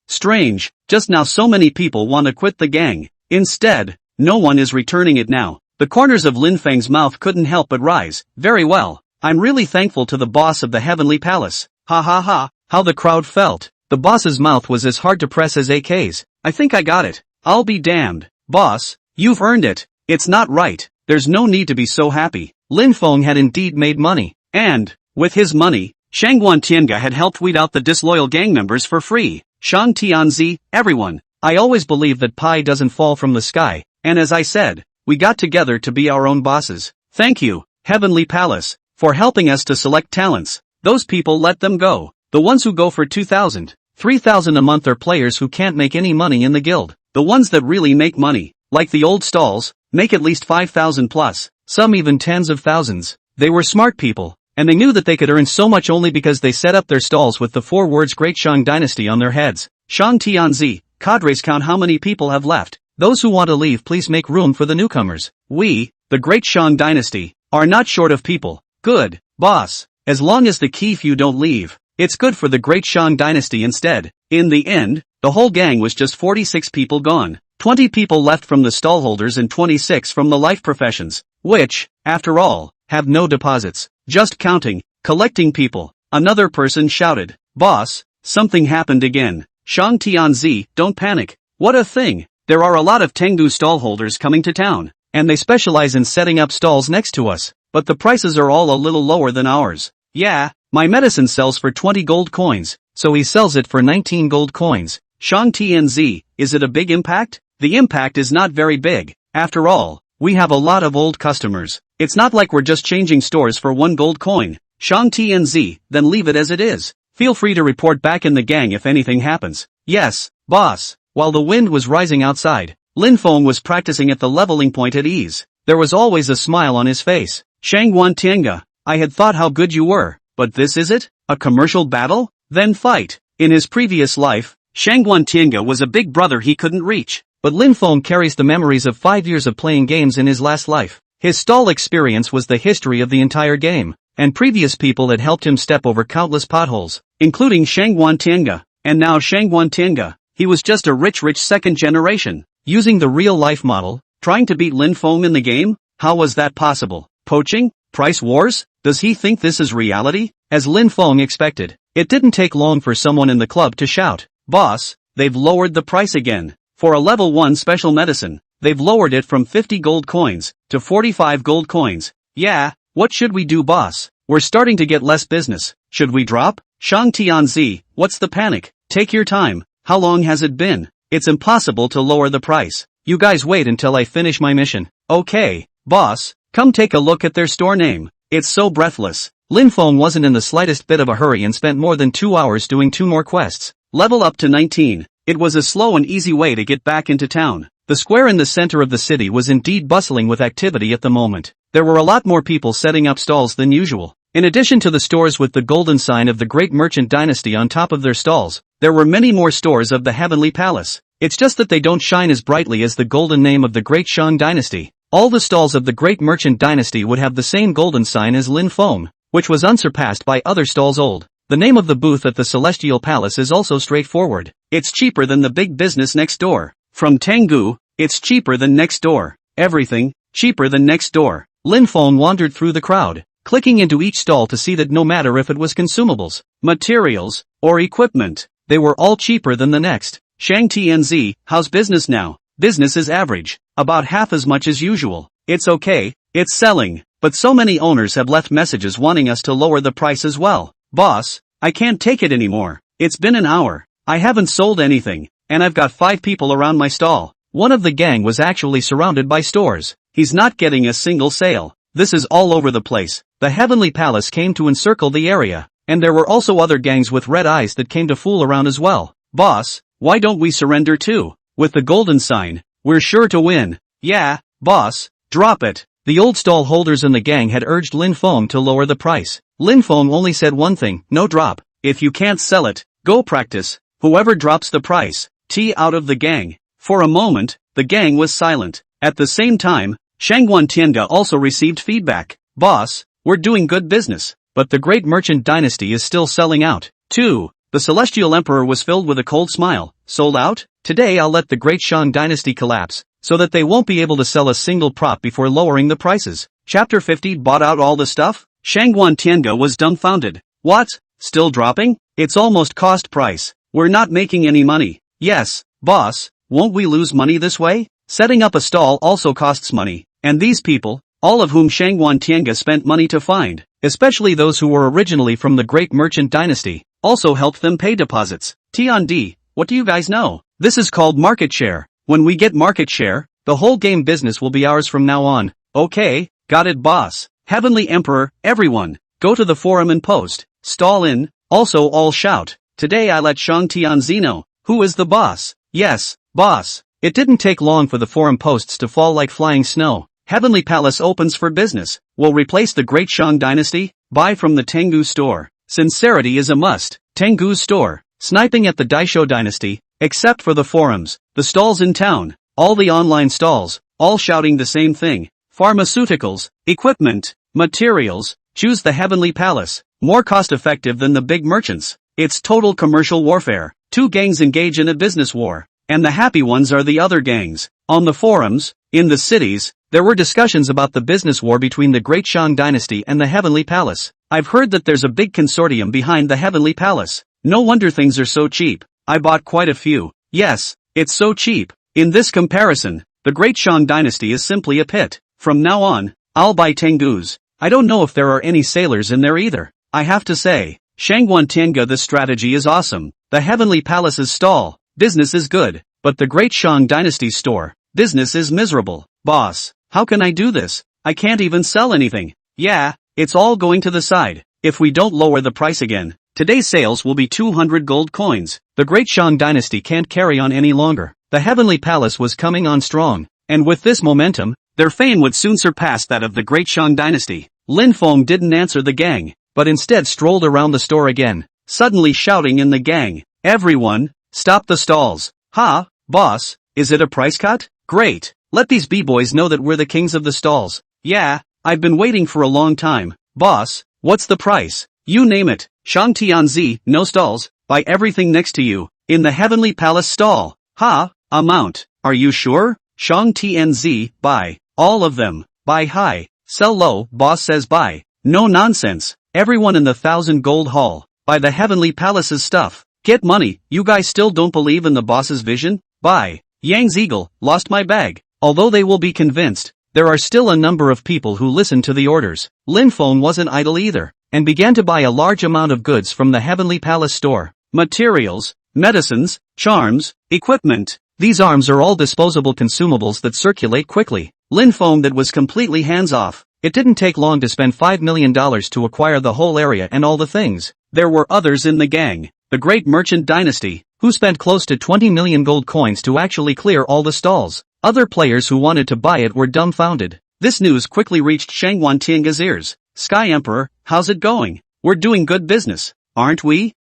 strange. Just now so many people want to quit the gang. Instead, no one is returning it now. The corners of Lin Feng's mouth couldn't help but rise. Very well. I'm really thankful to the boss of the Heavenly Palace. Ha ha ha, how the crowd felt. The boss's mouth was as hard to press as AK's. I think I got it. I'll be damned. Boss, you've earned it. It's not right. There's no need to be so happy. Lin Feng had indeed made money. And, with his money, Shangguan Tianga had helped weed out the disloyal gang members for free. Shang Tianzi, everyone. I always believe that pie doesn't fall from the sky, and as I said, we got together to be our own bosses. Thank you, Heavenly Palace, for helping us to select talents. Those people, let them go. The ones who go for 2,000, 3,000 a month are players who can't make any money in the guild. The ones that really make money, like the old stalls, make at least 5,000 plus, some even tens of thousands. They were smart people, and they knew that they could earn so much only because they set up their stalls with the 4 words Great Shang Dynasty on their heads. Shang Tianzi, cadres, count how many people have left. Those who want to leave, please make room for the newcomers. We, the Great Shang Dynasty, are not short of people. Good, boss. As long as the key few don't leave, it's good for the Great Shang Dynasty instead. In the end, the whole gang was just 46 people gone. 20 people left from the stallholders and 26 from the life professions, which, after all, have no deposits. Just counting, collecting people. Another person shouted, "Boss, something happened again." Shang Tianzi, don't panic. What a thing. There are a lot of Tengu stallholders coming to town, and they specialize in setting up stalls next to us, but the prices are all a little lower than ours. Yeah, my medicine sells for 20 gold coins, so he sells it for 19 gold coins. Shang Tianzi, is it a big impact? The impact is not very big. After all, we have a lot of old customers. It's not like we're just changing stores for 1 gold coin. Shang Tianzi, then leave it as it is. Feel free to report back in the gang if anything happens. Yes, boss. While the wind was rising outside, Lin Feng was practicing at the leveling point at ease. There was always a smile on his face. Shangguan Tianga, I had thought how good you were, but this is it? A commercial battle? Then fight. In his previous life, Shangguan Tianga was a big brother he couldn't reach, but Lin Feng carries the memories of 5 years of playing games in his last life. His stall experience was the history of the entire game, and previous people had helped him step over countless potholes, including Shangguan Tianga, and now Shangguan Tianga. He was just a rich second generation, using the real-life model, trying to beat Lin Feng in the game? How was that possible? Poaching? Price wars? Does he think this is reality? As Lin Feng expected, it didn't take long for someone in the club to shout, "Boss, they've lowered the price again. For a level 1 special medicine, they've lowered it from 50 gold coins to 45 gold coins. Yeah, what should we do, boss? We're starting to get less business. Should we drop?" Shang Tianzi, what's the panic? Take your time. How long has it been? It's impossible to lower the price. You guys wait until I finish my mission. Okay, boss, come take a look at their store name. It's so breathless. Lin Feng wasn't in the slightest bit of a hurry and spent more than 2 hours doing 2 more quests. Level up to 19. It was a slow and easy way to get back into town. The square in the center of the city was indeed bustling with activity at the moment. There were a lot more people setting up stalls than usual. In addition to the stores with the golden sign of the Great Merchant Dynasty on top of their stalls, there were many more stores of the Heavenly Palace. It's just that they don't shine as brightly as the golden name of the Great Shang Dynasty. All the stalls of the Great Merchant Dynasty would have the same golden sign as Lin Feng, which was unsurpassed by other stalls old. The name of the booth at the Celestial Palace is also straightforward. It's cheaper than the big business next door. From Tengu, it's cheaper than next door. Everything, cheaper than next door. Lin Feng wandered through the crowd, clicking into each stall to see that no matter if it was consumables, materials, or equipment, they were all cheaper than the next. Shang Tianzi, how's business now? Business is average, about half as much as usual. It's okay, it's selling, but so many owners have left messages wanting us to lower the price as well. Boss, I can't take it anymore. It's been an hour. I haven't sold anything, and I've got 5 people around my stall. One of the gang was actually surrounded by stores. He's not getting a single sale. This is all over the place. The Heavenly Palace came to encircle the area, and there were also other gangs with red eyes that came to fool around as well. Boss, why don't we surrender too? With the golden sign, we're sure to win. Yeah, boss, drop it. The old stall holders in the gang had urged Lin Feng to lower the price. Lin Feng only said one thing, no drop. If you can't sell it, go practice. Whoever drops the price, T out of the gang. For a moment, the gang was silent. At the same time, Shangguan Tianga also received feedback. Boss, we're doing good business, but the Great Merchant Dynasty is still selling out. 2. The Celestial Emperor was filled with a cold smile. Sold out? Today I'll let the Great Shang Dynasty collapse, so that they won't be able to sell a single prop before lowering the prices. Chapter 50 bought out all the stuff? Shangguan Tianga was dumbfounded. What? Still dropping? It's almost cost price. We're not making any money. Yes, boss, won't we lose money this way? Setting up a stall also costs money, and these people, all of whom Shangguan Tianga spent money to find, especially those who were originally from the great merchant dynasty, also helped them pay deposits. T&D, what do you guys know? This is called market share. When we get market share, the whole game business will be ours from now on. Okay, got it boss. Heavenly Emperor, everyone, go to the forum and post. Stall in, also all shout. Today I let Shang Tianzi know, who is the boss? Yes, boss. It didn't take long for the forum posts to fall like flying snow. Heavenly Palace opens for business. Will replace the Great Shang Dynasty? Buy from the Tengu store. Sincerity is a must. Tengu's store. Sniping at the Daisho Dynasty, except for the forums, the stalls in town, all the online stalls, all shouting the same thing. Pharmaceuticals, equipment, materials, choose the Heavenly Palace. More cost-effective than the big merchants. It's total commercial warfare. Two gangs engage in a business war, and the happy ones are the other gangs. On the forums, in the cities, there were discussions about the business war between the Great Shang Dynasty and the Heavenly Palace. I've heard that there's a big consortium behind the Heavenly Palace. No wonder things are so cheap. I bought quite a few. Yes, it's so cheap. In this comparison, the Great Shang Dynasty is simply a pit. From now on, I'll buy Tengu's. I don't know if there are any sailors in there either. I have to say, Shangguan Tianga, this strategy is awesome. The Heavenly Palace's stall, business is good, but the Great Shang Dynasty's store, business is miserable. Boss, how can I do this? I can't even sell anything. Yeah, it's all going to the side. If we don't lower the price again, today's sales will be 200 gold coins. The Great Shang Dynasty can't carry on any longer. The Heavenly Palace was coming on strong, and with this momentum, their fame would soon surpass that of the Great Shang Dynasty. Lin Feng didn't answer the gang, but instead strolled around the store again, suddenly shouting in the gang, "Everyone, stop the stalls." Ha, boss, is it a price cut? Great, let these b-boys know that we're the kings of the stalls. Yeah, I've been waiting for a long time. Boss, what's the price? You name it. Shang Tianzi, no stalls, buy everything next to you, in the Heavenly Palace stall. Ha, amount, are you sure? Shang Tianzi, buy, all of them, buy high, sell low, boss says buy. No nonsense, everyone in the 1,000 gold hall, buy the Heavenly Palace's stuff. Get money, you guys still don't believe in the boss's vision? Buy. Yang's eagle, lost my bag. Although they will be convinced, there are still a number of people who listen to the orders. Lin Feng wasn't idle either, and began to buy a large amount of goods from the Heavenly Palace store. Materials, medicines, charms, equipment. These arms are all disposable consumables that circulate quickly. Lin Feng that was completely hands-off. It didn't take long to spend $5 million to acquire the whole area and all the things. There were others in the gang, the Great Merchant Dynasty, who spent close to 20 million gold coins to actually clear all the stalls. Other players who wanted to buy it were dumbfounded. This news quickly reached Shangguan Tianga's ears. Sky Emperor, how's it going? We're doing good business, aren't we?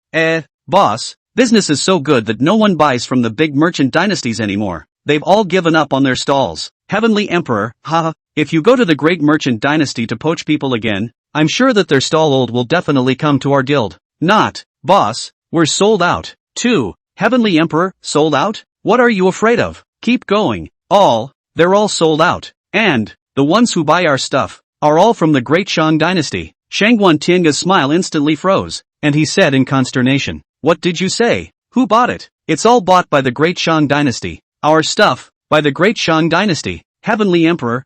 Boss, business is so good that no one buys from the big merchant dynasties anymore. They've all given up on their stalls. Heavenly Emperor, haha, if you go to the Great Merchant Dynasty to poach people again, I'm sure that their stall old will definitely come to our guild. Not, boss, we're sold out. 2. Heavenly Emperor, sold out? What are you afraid of? Keep going. They're all sold out. And, the ones who buy our stuff, are all from the Great Shang Dynasty. Shangguan Tianga's smile instantly froze, and he said in consternation, what did you say? Who bought it? It's all bought by the Great Shang Dynasty. Our stuff, by the Great Shang Dynasty. Heavenly Emperor,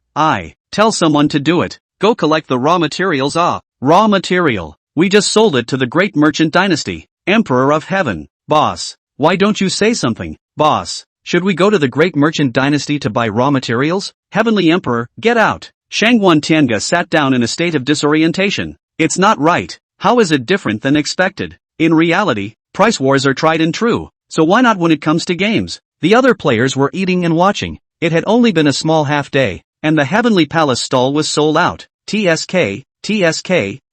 tell someone to do it. Go collect the raw materials. Raw material. We just sold it to the Great Merchant Dynasty. Emperor of Heaven. Boss, why don't you say something? Boss, should we go to the Great Merchant Dynasty to buy raw materials? Heavenly Emperor, get out. Shangguan Tianga sat down in a state of disorientation. It's not right. How is it different than expected? In reality, price wars are tried and true, so why not when it comes to games? The other players were eating and watching. It had only been a small half day, and the Heavenly Palace stall was sold out. TSK,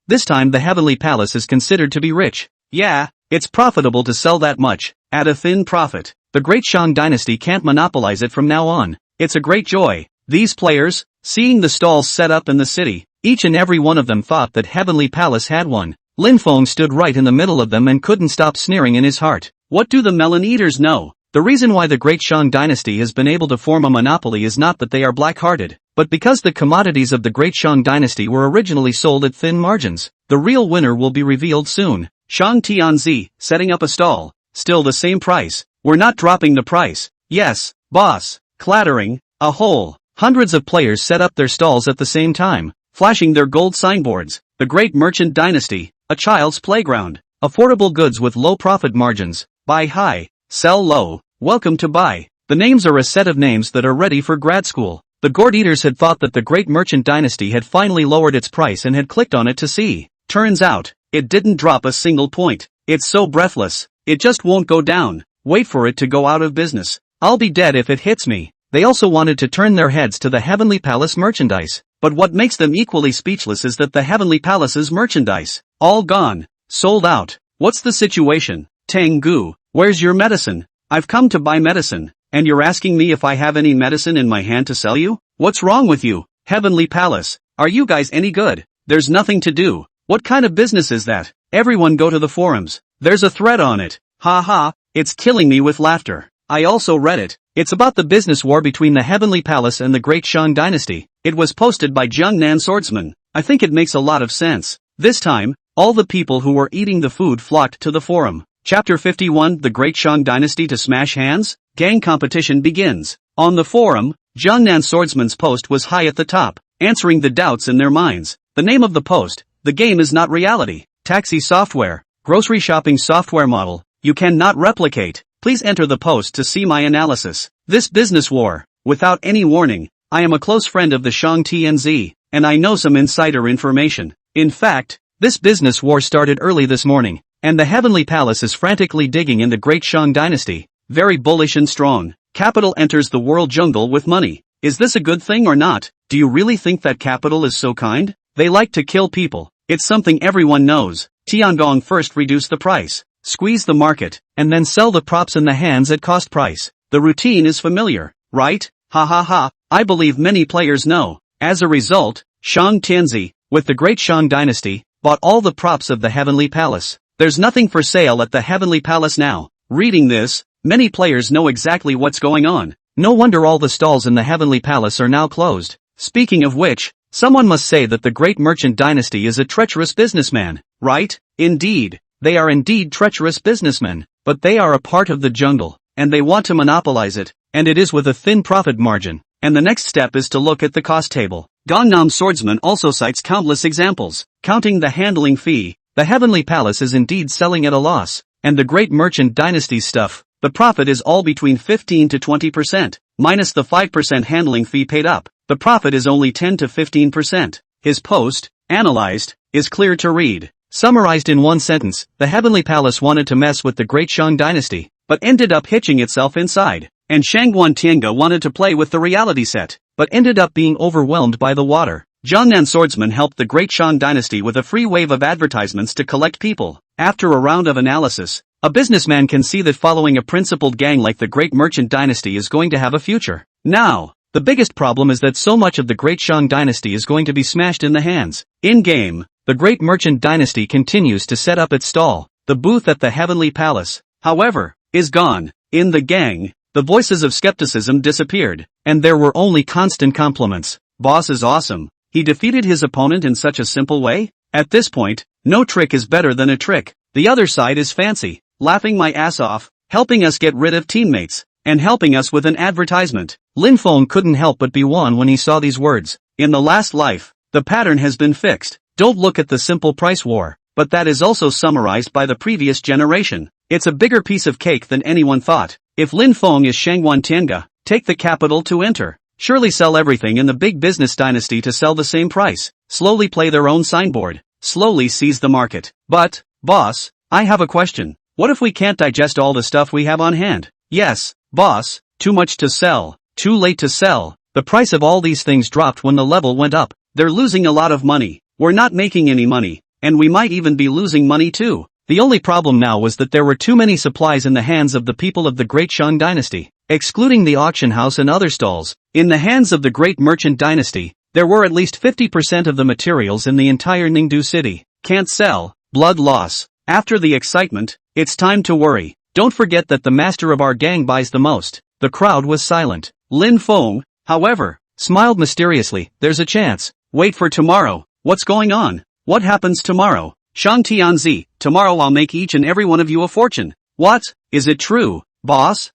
this time the Heavenly Palace is considered to be rich. Yeah, it's profitable to sell that much, at a thin profit. The Great Shang Dynasty can't monopolize it from now on. It's a great joy. These players, seeing the stalls set up in the city, each and every one of them thought that Heavenly Palace had one. Lin Feng stood right in the middle of them and couldn't stop sneering in his heart. What do the melon eaters know? The reason why the Great Shang Dynasty has been able to form a monopoly is not that they are black-hearted, but because the commodities of the Great Shang Dynasty were originally sold at thin margins. The real winner will be revealed soon. Shang Tianzi, setting up a stall. Still the same price. We're not dropping the price. Yes, boss. Clattering, a hole. Hundreds of players set up their stalls at the same time. flashing their gold signboards. The Great Merchant Dynasty, a child's playground. Affordable goods with low profit margins. Buy high, sell low, welcome to buy. The names are a set of names that are ready for grad school. The gourd eaters had thought that the Great Merchant Dynasty had finally lowered its price and had clicked on it to see. Turns out, it didn't drop a single point. It's so breathless, it just won't go down. Wait for it to go out of business. I'll be dead if it hits me. They also wanted to turn their heads to the Heavenly Palace merchandise. But what makes them equally speechless is that the Heavenly Palace's merchandise, all gone, sold out. What's the situation? Tengu, where's your medicine? I've come to buy medicine, and you're asking me if I have any medicine in my hand to sell you? What's wrong with you? Heavenly Palace, are you guys any good? There's nothing to do. What kind of business is that? Everyone go to the forums. There's a thread on it. Ha ha, it's killing me with laughter. I also read it. It's about the business war between the Heavenly Palace and the Great Shang Dynasty. It was posted by Jiangnan Swordsman. I think it makes a lot of sense. This time, all the people who were eating the food flocked to the forum. Chapter 51, The Great Shang Dynasty to Smash Hands? Gang competition begins. On the forum, Jiangnan Swordsman's post was high at the top, answering the doubts in their minds. The name of the post, the game is not reality. Taxi software, grocery shopping software model, you cannot replicate. Please enter the post to see my analysis. This business war, without any warning, I am a close friend of the Shang TNZ, and I know some insider information. In fact, this business war started early this morning, and the Heavenly Palace is frantically digging in the Great Shang Dynasty. Very bullish and strong. Capital enters the world jungle with money. Is this a good thing or not? Do you really think that capital is so kind? They like to kill people. It's something everyone knows. Tiangong first reduce the price, squeeze the market, and then sell the props in the hands at cost price. The routine is familiar, right? Ha ha ha, I believe many players know. As a result, Shang Tianzi, with the Great Shang Dynasty, bought all the props of the Heavenly Palace. There's nothing for sale at the Heavenly Palace now. Reading this, many players know exactly what's going on. No wonder all the stalls in the Heavenly Palace are now closed. Speaking of which, someone must say that the Great Merchant Dynasty is a treacherous businessman, right? Indeed, they are indeed treacherous businessmen, but they are a part of the jungle, and they want to monopolize it, and it is with a thin profit margin. And the next step is to look at the cost table. Gangnam Swordsman also cites countless examples. Counting the handling fee, the Heavenly Palace is indeed selling at a loss, and the Great Merchant Dynasty's stuff, the profit is all between 15 to 20%, minus the 5% handling fee paid up. The profit is only 10 to 15%. His post, analyzed, is clear to read. Summarized in one sentence, the Heavenly Palace wanted to mess with the Great Shang Dynasty, but ended up hitching itself inside. And Shangguan Tianga wanted to play with the reality set, but ended up being overwhelmed by the water. Jiangnan Swordsman helped the Great Shang Dynasty with a free wave of advertisements to collect people. After a round of analysis, a businessman can see that following a principled gang like the Great Merchant Dynasty is going to have a future. Now, the biggest problem is that so much of the Great Shang Dynasty is going to be smashed in the hands. In-game, the Great Merchant Dynasty continues to set up its stall. The booth at the Heavenly Palace, however, is gone. In the gang, the voices of skepticism disappeared, and there were only constant compliments. Boss is awesome. He defeated his opponent in such a simple way? At this point, no trick is better than a trick. The other side is fancy, laughing my ass off, helping us get rid of teammates, and helping us with an advertisement. Lin Feng couldn't help but be won when he saw these words. In the last life, the pattern has been fixed. Don't look at the simple price war, but that is also summarized by the previous generation. It's a bigger piece of cake than anyone thought. If Lin Feng is Shangguan Tianga, take the capital to enter. Surely sell everything in the big business dynasty to sell the same price. Slowly play their own signboard. Slowly seize the market. But, boss, I have a question. What if we can't digest all the stuff we have on hand? Yes, boss, too much to sell, too late to sell. The price of all these things dropped when the level went up. They're losing a lot of money. We're not making any money, and we might even be losing money too. The only problem now was that there were too many supplies in the hands of the people of the Great Shang Dynasty, excluding the auction house and other stalls. In the hands of the Great Merchant Dynasty, there were at least 50% of the materials in the entire Ningdu city. Can't sell, blood loss. After the excitement, it's time to worry. Don't forget that the master of our gang buys the most. The crowd was silent. Lin Feng, however, smiled mysteriously. There's a chance. Wait for tomorrow. What's going on? What happens tomorrow? Shang Tianzi, tomorrow I'll make each and every one of you a fortune. What? Is it true? Boss,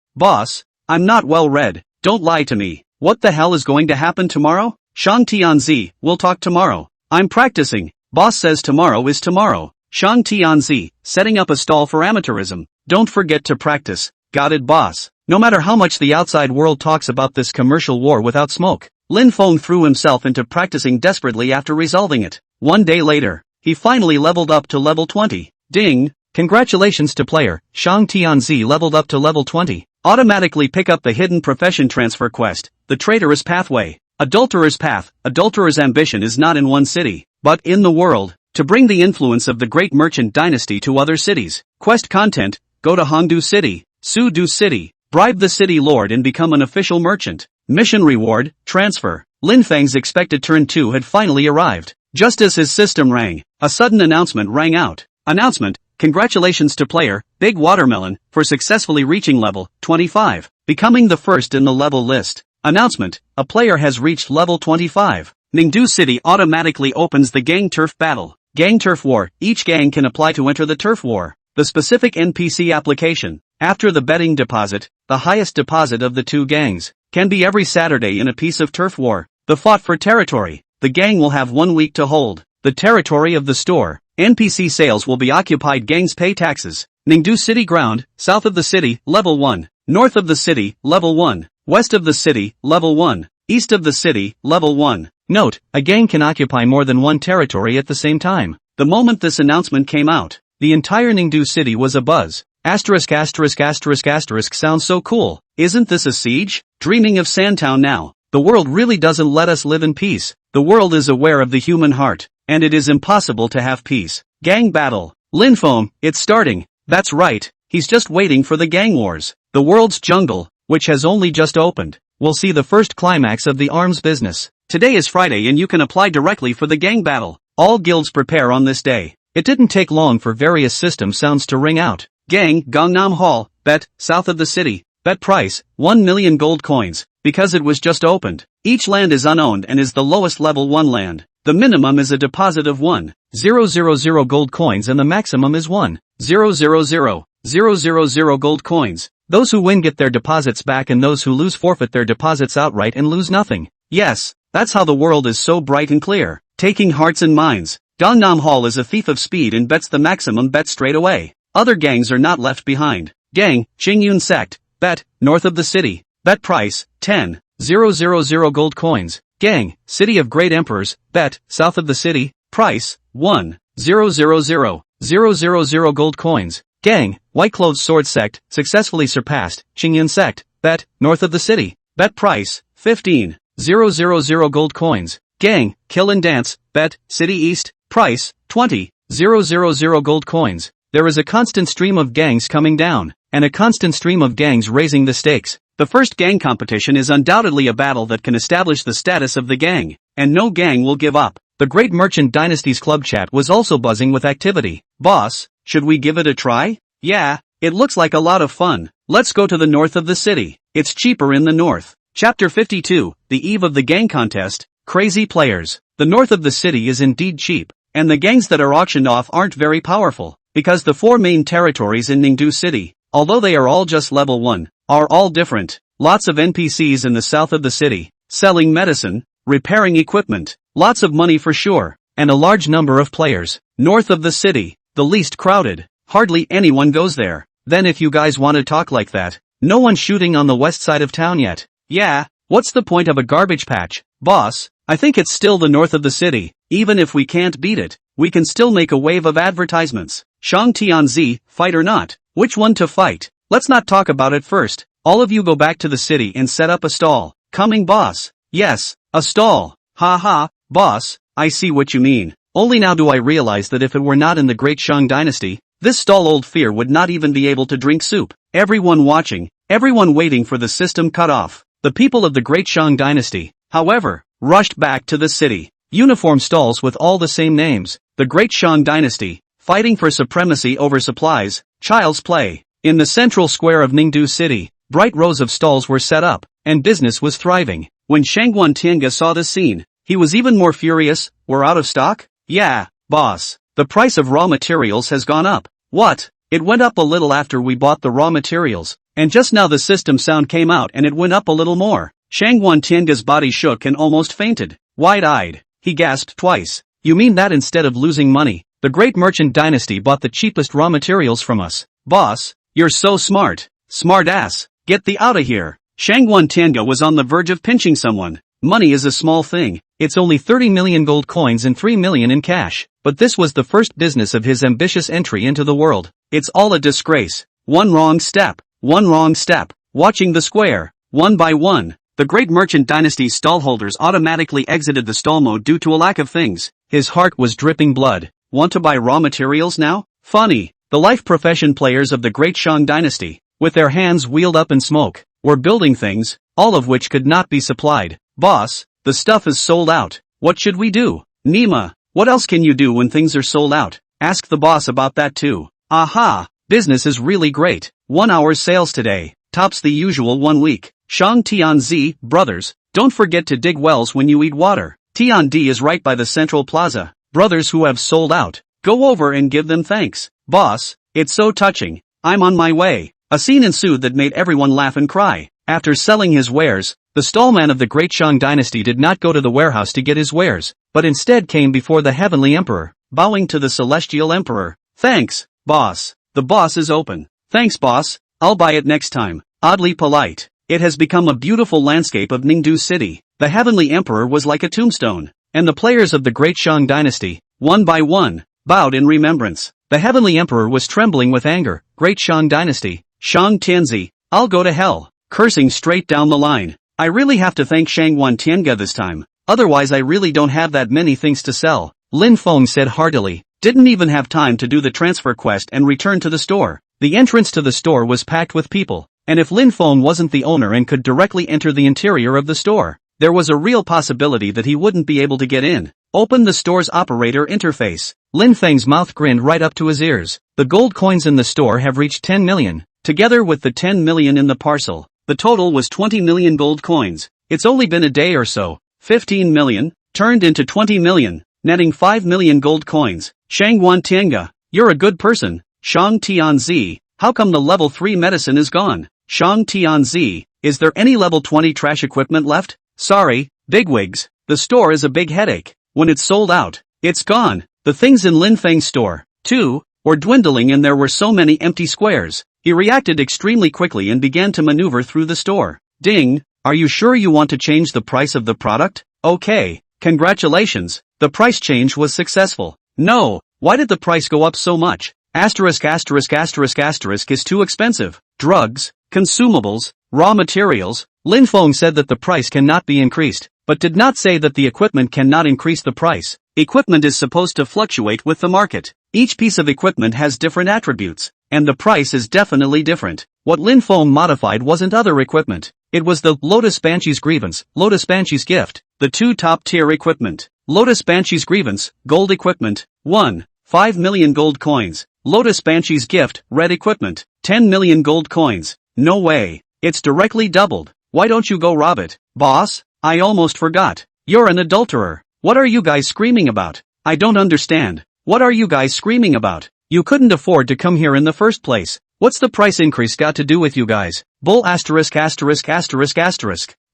I'm not well read. Don't lie to me. What the hell is going to happen tomorrow? Shang Tianzi, we'll talk tomorrow. I'm practicing. Boss says tomorrow is tomorrow. Shang Tianzi, setting up a stall for amateurism. Don't forget to practice. Got it, boss. No matter how much the outside world talks about this commercial war without smoke, Lin Feng threw himself into practicing desperately after resolving it. One day later, he finally leveled up to level 20. Ding! Congratulations to player, Shang Tianzi leveled up to level 20. Automatically pick up the hidden profession transfer quest, the traitorous pathway. Adulterer's path. Adulterer's ambition is not in one city, but in the world, to bring the influence of the great merchant dynasty to other cities. Quest content, go to Hongdu City, Sudu City, bribe the city lord and become an official merchant. Mission reward, transfer. Lin Feng's expected turn 2 had finally arrived. Just as his system rang, a sudden announcement rang out. Announcement, congratulations to player, Big Watermelon, for successfully reaching level 25, becoming the first in the level list. Announcement, a player has reached level 25. Ningdu City automatically opens the gang turf battle. Gang turf war, each gang can apply to enter the turf war. The specific NPC application, after the betting deposit, the highest deposit of the two gangs, can be every Saturday in a piece of turf war. The fought for territory. The gang will have 1 week to hold the territory of the store. NPC sales will be occupied. Gangs pay taxes. Ningdu City ground, south of the city, level 1. North of the city, level 1. West of the city, level 1. East of the city, level 1. Note, a gang can occupy more than one territory at the same time. The moment this announcement came out, the entire Ningdu City was abuzz. Asterisk asterisk asterisk asterisk sounds so cool. Isn't this a siege? Dreaming of Sandtown now. The world really doesn't let us live in peace. The world is aware of the human heart, and it is impossible to have peace. Gang battle. Lin Feng, it's starting. That's right, he's just waiting for the gang wars. The world's jungle, which has only just opened, will see the first climax of the arms business. Today is Friday and you can apply directly for the gang battle. All guilds prepare on this day. It didn't take long for various system sounds to ring out. Gang, Gangnam Hall, bet, south of the city. Bet price, 1 million gold coins, because it was just opened. Each land is unowned and is the lowest level 1 land. The minimum is a deposit of 1,000 gold coins and the maximum is 1,000,000 gold coins. Those who win get their deposits back and those who lose forfeit their deposits outright and lose nothing. Yes, that's how the world is so bright and clear. Taking hearts and minds. Gangnam Hall is a thief of speed and bets the maximum bet straight away. Other gangs are not left behind. Gang, Qingyun Sect, bet, north of the city. Bet price, 10,000 gold coins. Gang, City of Great Emperors, bet, south of the city. Price, 1,000,000 gold coins. Gang, White Clothes Sword Sect, successfully surpassed. Qingyun Sect, bet, north of the city. Bet price, 15,000 gold coins. Gang, Kill and Dance, bet, City East. Price, 20,000 gold coins. There is a constant stream of gangs coming down, and a constant stream of gangs raising the stakes. The first gang competition is undoubtedly a battle that can establish the status of the gang, and no gang will give up. The Great Merchant Dynasty's club chat was also buzzing with activity. Boss, should we give it a try? Yeah, it looks like a lot of fun. Let's go to the north of the city. It's cheaper in the north. Chapter 52, the eve of the gang contest, crazy players. The north of the city is indeed cheap, and the gangs that are auctioned off aren't very powerful, because the 4 main territories in Ningdu City, although they are all just level 1, are all different. Lots of NPCs in the south of the city, selling medicine, repairing equipment, lots of money for sure, and a large number of players. North of the city, the least crowded, hardly anyone goes there. Then if you guys want to talk like that, no one shooting on the west side of town yet. Yeah, what's the point of a garbage patch? Boss, I think it's still the north of the city. Even if we can't beat it, we can still make a wave of advertisements. Shang Tianzi, fight or not? Which one to fight? Let's not talk about it first. All of you go back to the city and set up a stall. Coming boss. Yes, a stall. Ha, boss, I see what you mean. Only now do I realize that if it were not in the Great Shang Dynasty, this stall old fear would not even be able to drink soup. Everyone watching, everyone waiting for the system cut off. The people of the Great Shang Dynasty, however, rushed back to the city. Uniform stalls with all the same names. The Great Shang Dynasty, fighting for supremacy over supplies, child's play. In the central square of Ningdu City, bright rows of stalls were set up, and business was thriving. When Shangguan Tianga saw this scene, he was even more furious. We're out of stock? Yeah, boss. The price of raw materials has gone up. What? It went up a little after we bought the raw materials, and just now the system sound came out and it went up a little more. Shangwan Tianga's body shook and almost fainted. Wide-eyed, he gasped twice. You mean that instead of losing money, the great merchant dynasty bought the cheapest raw materials from us? Boss, you're so smart. Smart ass. Get the outta here. Shangwan Tianga was on the verge of pinching someone. Money is a small thing. It's only 30 million gold coins and 3 million in cash. But this was the first business of his ambitious entry into the world. It's all a disgrace. One wrong step. One wrong step. Watching the square. One by one. The great merchant dynasty's stallholders automatically exited the stall mode due to a lack of things. His heart was dripping blood. Want to buy raw materials now? Funny. The life profession players of the great Shang dynasty, with their hands wheeled up in smoke, were building things, all of which could not be supplied. Boss, the stuff is sold out. What should we do? Nima, what else can you do when things are sold out? Ask the boss about that too. Aha, business is really great. 1 hour's sales today, tops the usual 1 week. Shang Tianzi, brothers, don't forget to dig wells when you eat water. Tiandi is right by the central plaza. Brothers who have sold out, go over and give them thanks. Boss, it's so touching. I'm on my way. A scene ensued that made everyone laugh and cry. After selling his wares, the stallman of the great Shang dynasty did not go to the warehouse to get his wares, but instead came before the heavenly emperor, bowing to the celestial emperor. Thanks, boss. The boss is open. Thanks, boss. I'll buy it next time. Oddly polite. It has become a beautiful landscape of Ningdu city. The heavenly emperor was like a tombstone, and the players of the great Shang dynasty, one by one, bowed in remembrance. The heavenly emperor was trembling with anger. Great Shang dynasty. Shang Tianzi, I'll go to hell. Cursing straight down the line. I really have to thank Shangwan Tianga this time. Otherwise I really don't have that many things to sell. Lin Feng said heartily. Didn't even have time to do the transfer quest and return to the store. The entrance to the store was packed with people, and if Lin Feng wasn't the owner and could directly enter the interior of the store, there was a real possibility that he wouldn't be able to get in. Open the store's operator interface. Lin Feng's mouth grinned right up to his ears. The gold coins in the store have reached 10 million. Together with the 10 million in the parcel, the total was 20 million gold coins. It's only been a day or so. 15 million, turned into 20 million, netting 5 million gold coins. Shangwan Tianga, you're a good person. Shang Tianzi, how come the level 3 medicine is gone? Shang Tianzi, is there any level 20 trash equipment left? Sorry, bigwigs, the store is a big headache. When it's sold out, it's gone. The things in Lin Feng's store, too, were dwindling and there were so many empty squares. He reacted extremely quickly and began to maneuver through the store. Ding, are you sure you want to change the price of the product? Okay, congratulations, the price change was successful. No, why did the price go up so much? Asterisk is too expensive. Drugs, consumables, raw materials. Lin Feng said that the price cannot be increased, but did not say that the equipment cannot increase the price. Equipment is supposed to fluctuate with the market. Each piece of equipment has different attributes, and the price is definitely different. What Lin Feng modified wasn't other equipment. It was the Lotus Banshee's Grievance, Lotus Banshee's Gift, the 2 top-tier equipment. Lotus Banshee's Grievance, gold equipment, 5 million gold coins. Lotus Banshee's Gift, red equipment, 10 million gold coins. No way. It's directly doubled. Why don't you go rob it? Boss, I almost forgot. You're an adulterer. What are you guys screaming about? I don't understand. What are you guys screaming about? You couldn't afford to come here in the first place. What's the price increase got to do with you guys? Bull asterisk.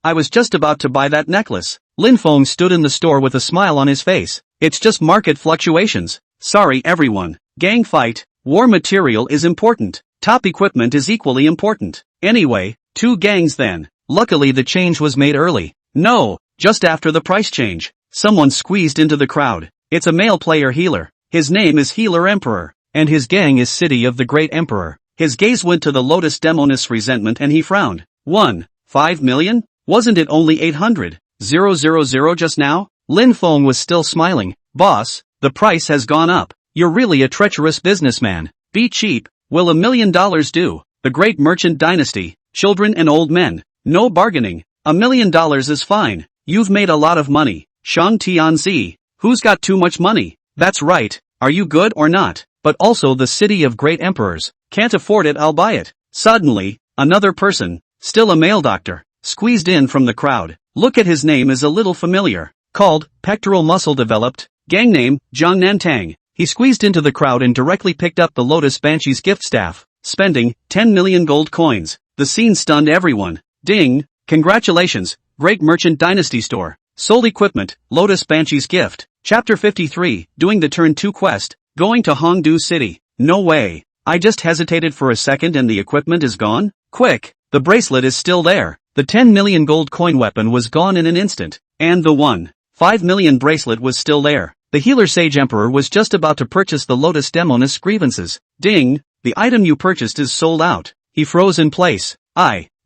I was just about to buy that necklace. Lin Feng stood in the store with a smile on his face. It's just market fluctuations. Sorry everyone. Gang fight. War material is important. Top equipment is equally important. Anyway, 2 gangs then. Luckily the change was made early. No, just after the price change. Someone squeezed into the crowd. It's a male player healer. His name is Healer Emperor, and his gang is City of the Great Emperor. His gaze went to the Lotus Demoness resentment and he frowned. 5 million? Wasn't it only 800,000 just now? Lin Feng was still smiling. Boss, the price has gone up. You're really a treacherous businessman. Be cheap. Will $1 million do? The great merchant dynasty, children and old men. No bargaining. $1 million is fine. You've made a lot of money. Shang Tianzi. Who's got too much money? That's right. Are you good or not? But also the City of Great Emperors. Can't afford it, I'll buy it. Suddenly, another person, still a male doctor, squeezed in from the crowd. Look at his name is a little familiar. Called, Pectoral Muscle Developed. Gang name, Zhang Nantang. He squeezed into the crowd and directly picked up the Lotus Banshee's gift staff, spending 10 million gold coins. The scene stunned everyone. Ding! Congratulations, Great Merchant Dynasty Store. Sold equipment, Lotus Banshee's gift. Chapter 53, doing the Turn 2 quest, going to Hongdu City. No way. I just hesitated for a second and the equipment is gone? Quick, the bracelet is still there. The 10 million gold coin weapon was gone in an instant. And the 1.5 million bracelet was still there. The healer Sage Emperor was just about to purchase the Lotus Demoness grievances. Ding, the item you purchased is sold out. He froze in place.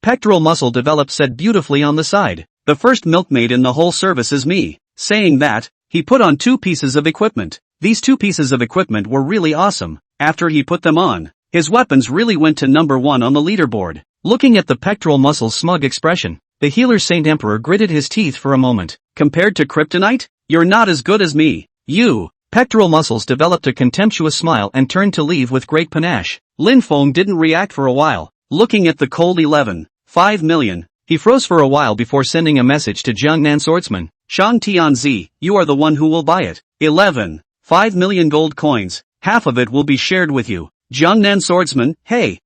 Pectoral muscle developed said beautifully on the side. The first milkmaid in the whole service is me. Saying that, he put on 2 pieces of equipment. These 2 pieces of equipment were really awesome. After he put them on, his weapons really went to number 1 on the leaderboard. Looking at the pectoral muscle's smug expression, the healer Saint Emperor gritted his teeth for a moment. Compared to kryptonite? You're not as good as me. You. Pectoral muscles developed a contemptuous smile and turned to leave with great panache. Lin Feng didn't react for a while. Looking at the cold 11.5 million, he froze for a while before sending a message to Jiangnan Swordsman. Shang Tianzi, you are the one who will buy it. 11.5 million gold coins. Half of it will be shared with you. Jiangnan Swordsman, hey,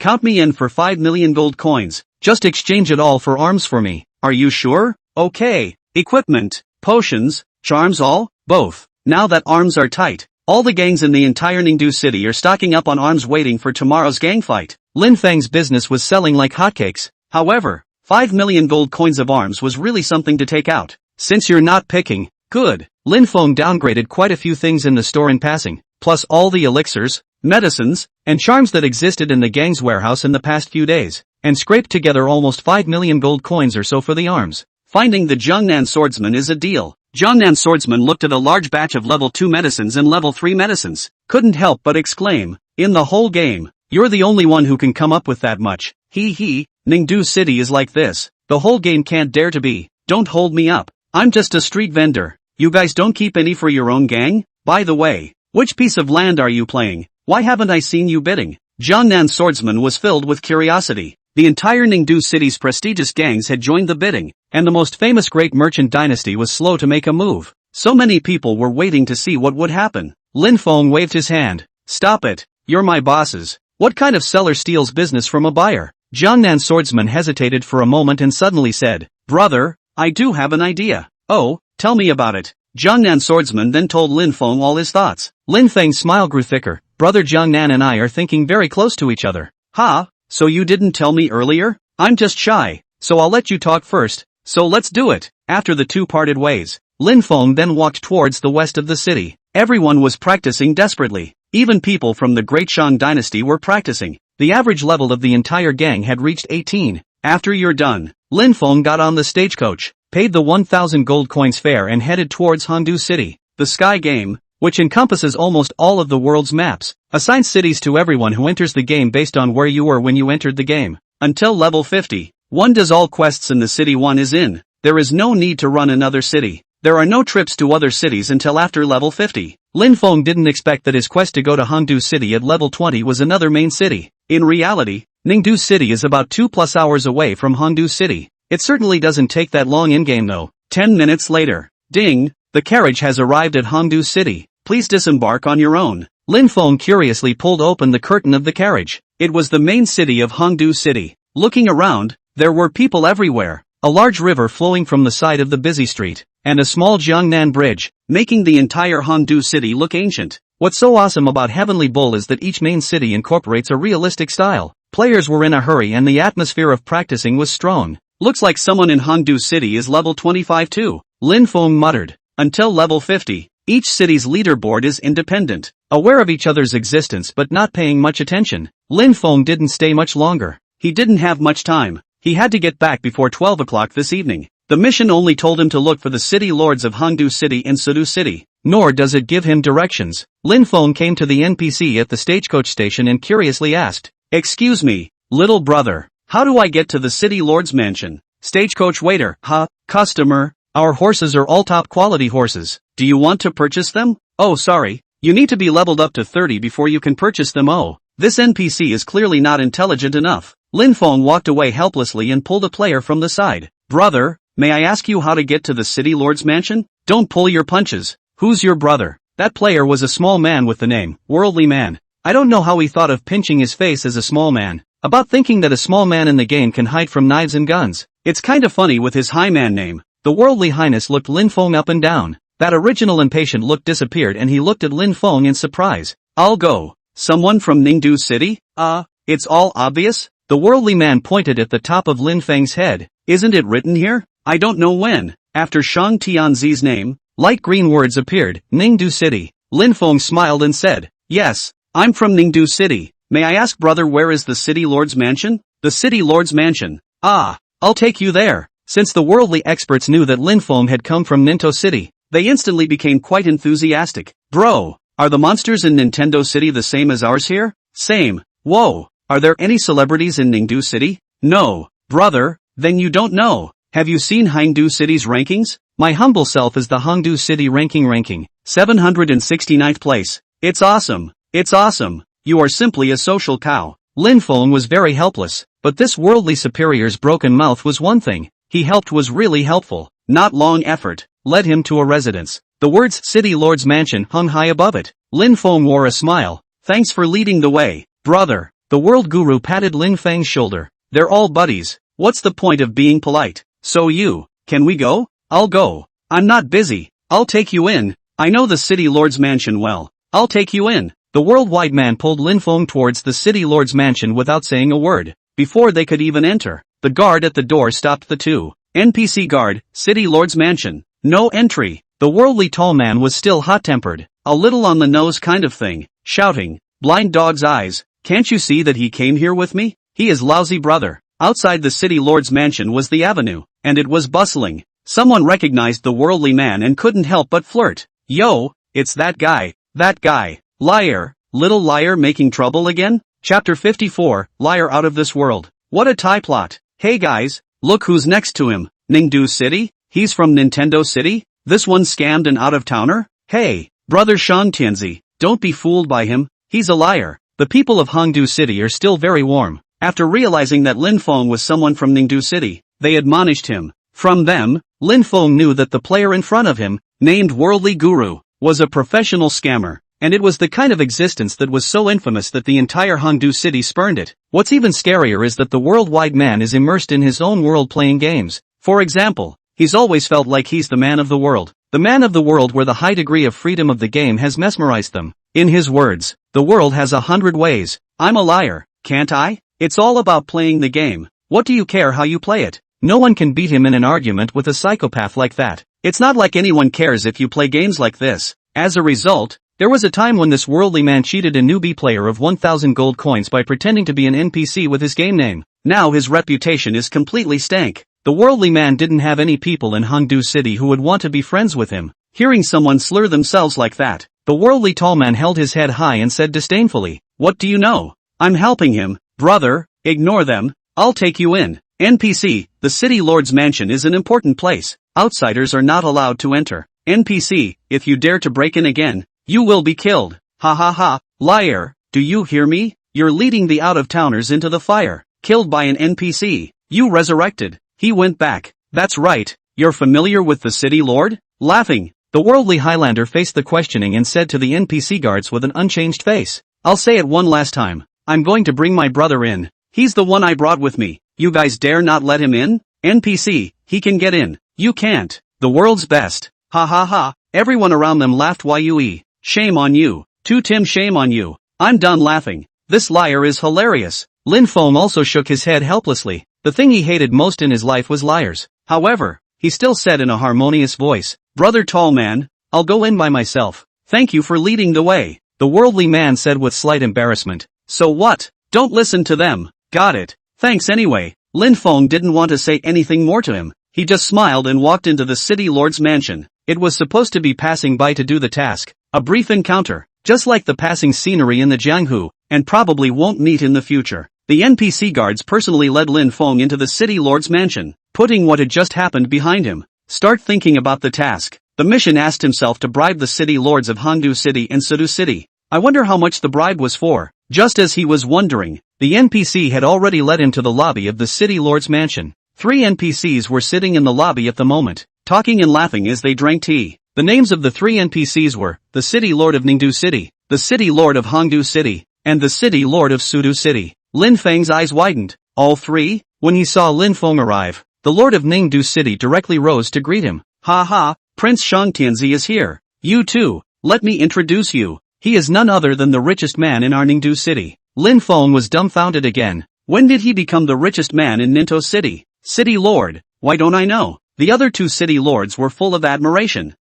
count me in for 5 million gold coins. Just exchange it all for arms for me. Are you sure? Okay. Equipment, potions, charms all? Both. Now that arms are tight, all the gangs in the entire Ningdu city are stocking up on arms waiting for tomorrow's gang fight. Lin Feng's business was selling like hotcakes. However, 5 million gold coins of arms was really something to take out. Since you're not picking, good. Lin Feng downgraded quite a few things in the store in passing, plus all the elixirs, medicines, and charms that existed in the gang's warehouse in the past few days, and scraped together almost 5 million gold coins or so for the arms. Finding the Jiangnan Swordsman is a deal. Jiangnan Swordsman looked at a large batch of level 2 medicines and level 3 medicines. Couldn't help but exclaim, in the whole game, you're the only one who can come up with that much. Ningdu City is like this. The whole game can't dare to be. Don't hold me up. I'm just a street vendor. You guys don't keep any for your own gang? By the way, which piece of land are you playing? Why haven't I seen you bidding? Jiangnan Swordsman was filled with curiosity. The entire Ningdu city's prestigious gangs had joined the bidding, and the most famous great merchant dynasty was slow to make a move. So many people were waiting to see what would happen. Lin Feng waved his hand. Stop it. You're my bosses. What kind of seller steals business from a buyer? Jiangnan Swordsman hesitated for a moment and suddenly said, Brother, I do have an idea. Oh, tell me about it. Jiangnan Swordsman then told Lin Feng all his thoughts. Lin Feng's smile grew thicker. Brother Jiangnan and I are thinking very close to each other. So you didn't tell me earlier? I'm just shy, so I'll let you talk first. So let's do it. After the 2 parted ways, Lin Feng then walked towards the west of the city. Everyone was practicing desperately. Even people from the Great Shang dynasty were practicing. The average level of the entire gang had reached 18. After you're done, Lin Feng got on the stagecoach, paid the 1,000 gold coins fare and headed towards Hongdu City. The Sky Game, which encompasses almost all of the world's maps, assigns cities to everyone who enters the game based on where you were when you entered the game. Until level 50, one does all quests in the city one is in. There is no need to run another city. There are no trips to other cities until after level 50. Lin Feng didn't expect that his quest to go to Hongdu City at level 20 was another main city. In reality, Ningdu City is about 2+ hours away from Hongdu City. It certainly doesn't take that long in-game though. 10 minutes later. Ding! The carriage has arrived at Hongdu City. Please disembark on your own. Lin Feng curiously pulled open the curtain of the carriage. It was the main city of Hongdu City. Looking around, there were people everywhere. A large river flowing from the side of the busy street, and a small Jiangnan bridge, making the entire Hongdu City look ancient. What's so awesome about Heavenly Bull is that each main city incorporates a realistic style. Players were in a hurry and the atmosphere of practicing was strong. Looks like someone in Hongdu City is level 25 too. Lin Feng muttered. Until level 50, each city's leaderboard is independent, aware of each other's existence but not paying much attention. Lin Feng didn't stay much longer. He didn't have much time. He had to get back before 12 o'clock this evening. The mission only told him to look for the city lords of Hongdu City and Sudu City, nor does it give him directions. Lin Feng came to the NPC at the stagecoach station and curiously asked, "Excuse me, little brother, how do I get to the city lord's mansion?" Stagecoach waiter, customer, our horses are all top quality horses. Do you want to purchase them? Oh sorry, you need to be leveled up to 30 before you can purchase them. Oh, this NPC is clearly not intelligent enough. Lin Feng walked away helplessly and pulled a player from the side. Brother, may I ask you how to get to the city lord's mansion? Don't pull your punches. Who's your brother? That player was a small man with the name, Worldly Man. I don't know how he thought of pinching his face as a small man. About thinking that a small man in the game can hide from knives and guns. It's kinda funny with his high man name. The worldly highness looked Lin Feng up and down. That original impatient look disappeared and he looked at Lin Feng in surprise. I'll go. Someone from Ningdu City? It's all obvious? The worldly man pointed at the top of Lin Feng's head. Isn't it written here? I don't know when. After Shang Tianzi's name, light green words appeared, Ningdu City. Lin Feng smiled and said, yes, I'm from Ningdu City. May I ask brother where is the city lord's mansion? The city lord's mansion. I'll take you there. Since the worldly experts knew that Lin Feng had come from Ninto City, they instantly became quite enthusiastic. Bro, are the monsters in Nintendo City the same as ours here? Same. Whoa, are there any celebrities in Ningdu City? No. Brother, then you don't know. Have you seen Hangdu City's rankings? My humble self is the Hangdu City ranking 769th place. It's awesome. It's awesome. You are simply a social cow. Lin Feng was very helpless, but this worldly superior's broken mouth was one thing. He helped was really helpful. Not long effort led him to a residence. The words City Lord's Mansion hung high above it. Lin Feng wore a smile. Thanks for leading the way, brother. The world guru patted Lin Feng's shoulder. They're all buddies. What's the point of being polite? So can we go? I'll go. I'm not busy. I'll take you in. I know the City Lord's Mansion well. I'll take you in. The worldwide man pulled Lin Feng towards the City Lord's Mansion without saying a word. Before they could even enter, the guard at the door stopped the two. NPC guard, City Lord's Mansion. No entry. The worldly tall man was still hot-tempered, a little on the nose kind of thing, shouting, blind dog's eyes, can't you see that he came here with me? He is lousy brother. Outside the City Lord's Mansion was the avenue, and it was bustling. Someone recognized the worldly man and couldn't help but flirt. Yo, it's that guy. Liar, little liar making trouble again? Chapter 54, Liar Out of This World. What a tie plot. Hey guys, look who's next to him. Ningdu City? He's from Nintendo City? This one scammed an out-of-towner? Hey, brother Shang Tianzi, don't be fooled by him. He's a liar. The people of Hangdu City are still very warm. After realizing that Lin Feng was someone from Ningdu City, they admonished him. From them, Lin Feng knew that the player in front of him, named Worldly Guru, was a professional scammer. And it was the kind of existence that was so infamous that the entire Hangdu City spurned it. What's even scarier is that the worldwide man is immersed in his own world playing games. For example, he's always felt like he's the man of the world. The man of the world where the high degree of freedom of the game has mesmerized them. In his words, the world has 100 ways. I'm a liar, can't I? It's all about playing the game. What do you care how you play it? No one can beat him in an argument with a psychopath like that. It's not like anyone cares if you play games like this. As a result, there was a time when this worldly man cheated a newbie player of 1,000 gold coins by pretending to be an NPC with his game name. Now his reputation is completely stank. The worldly man didn't have any people in Hangdu City who would want to be friends with him. Hearing someone slur themselves like that, the worldly tall man held his head high and said disdainfully, "What do you know? I'm helping him, brother, ignore them, I'll take you in." NPC, the City Lord's Mansion is an important place. Outsiders are not allowed to enter. NPC, if you dare to break in again, you will be killed. Ha ha ha, liar, do you hear me? You're leading the out-of-towners into the fire. Killed by an NPC. You resurrected. He went back. That's right. You're familiar with the City Lord? Laughing, the worldly Highlander faced the questioning and said to the NPC guards with an unchanged face, "I'll say it one last time. I'm going to bring my brother in. He's the one I brought with me. You guys dare not let him in? NPC, he can get in. You can't. The world's best." Ha ha ha. Everyone around them laughed. Yue. Shame on you. Tim, shame on you. I'm done laughing. This liar is hilarious. Lin Feng also shook his head helplessly. The thing he hated most in his life was liars. However, he still said in a harmonious voice, "Brother tall man, I'll go in by myself. Thank you for leading the way." The worldly man said with slight embarrassment. "So what? Don't listen to them." "Got it. Thanks anyway." Lin Feng didn't want to say anything more to him. He just smiled and walked into the City Lord's Mansion. It was supposed to be passing by to do the task. A brief encounter, just like the passing scenery in the Jianghu, and probably won't meet in the future. The NPC guards personally led Lin Feng into the City Lord's Mansion, putting what had just happened behind him. Start thinking about the task. The mission asked himself to bribe the City Lords of Hangdu City and Sudu City. I wonder how much the bribe was for. Just as he was wondering, the NPC had already led him to the lobby of the City Lord's Mansion. 3 NPCs were sitting in the lobby at the moment, talking and laughing as they drank tea. The names of the 3 NPCs were, the City Lord of Ningdu City, the City Lord of Hangdu City, and the City Lord of Sudu City. Lin Feng's eyes widened. All three? When he saw Lin Feng arrive, the Lord of Ningdu City directly rose to greet him. Ha ha, Prince Shang Tianzi is here. You too, let me introduce you. He is none other than the richest man in our Ningdu City. Lin Feng was dumbfounded again. When did he become the richest man in Ninto City? City Lord, why don't I know? The other two city lords were full of admiration.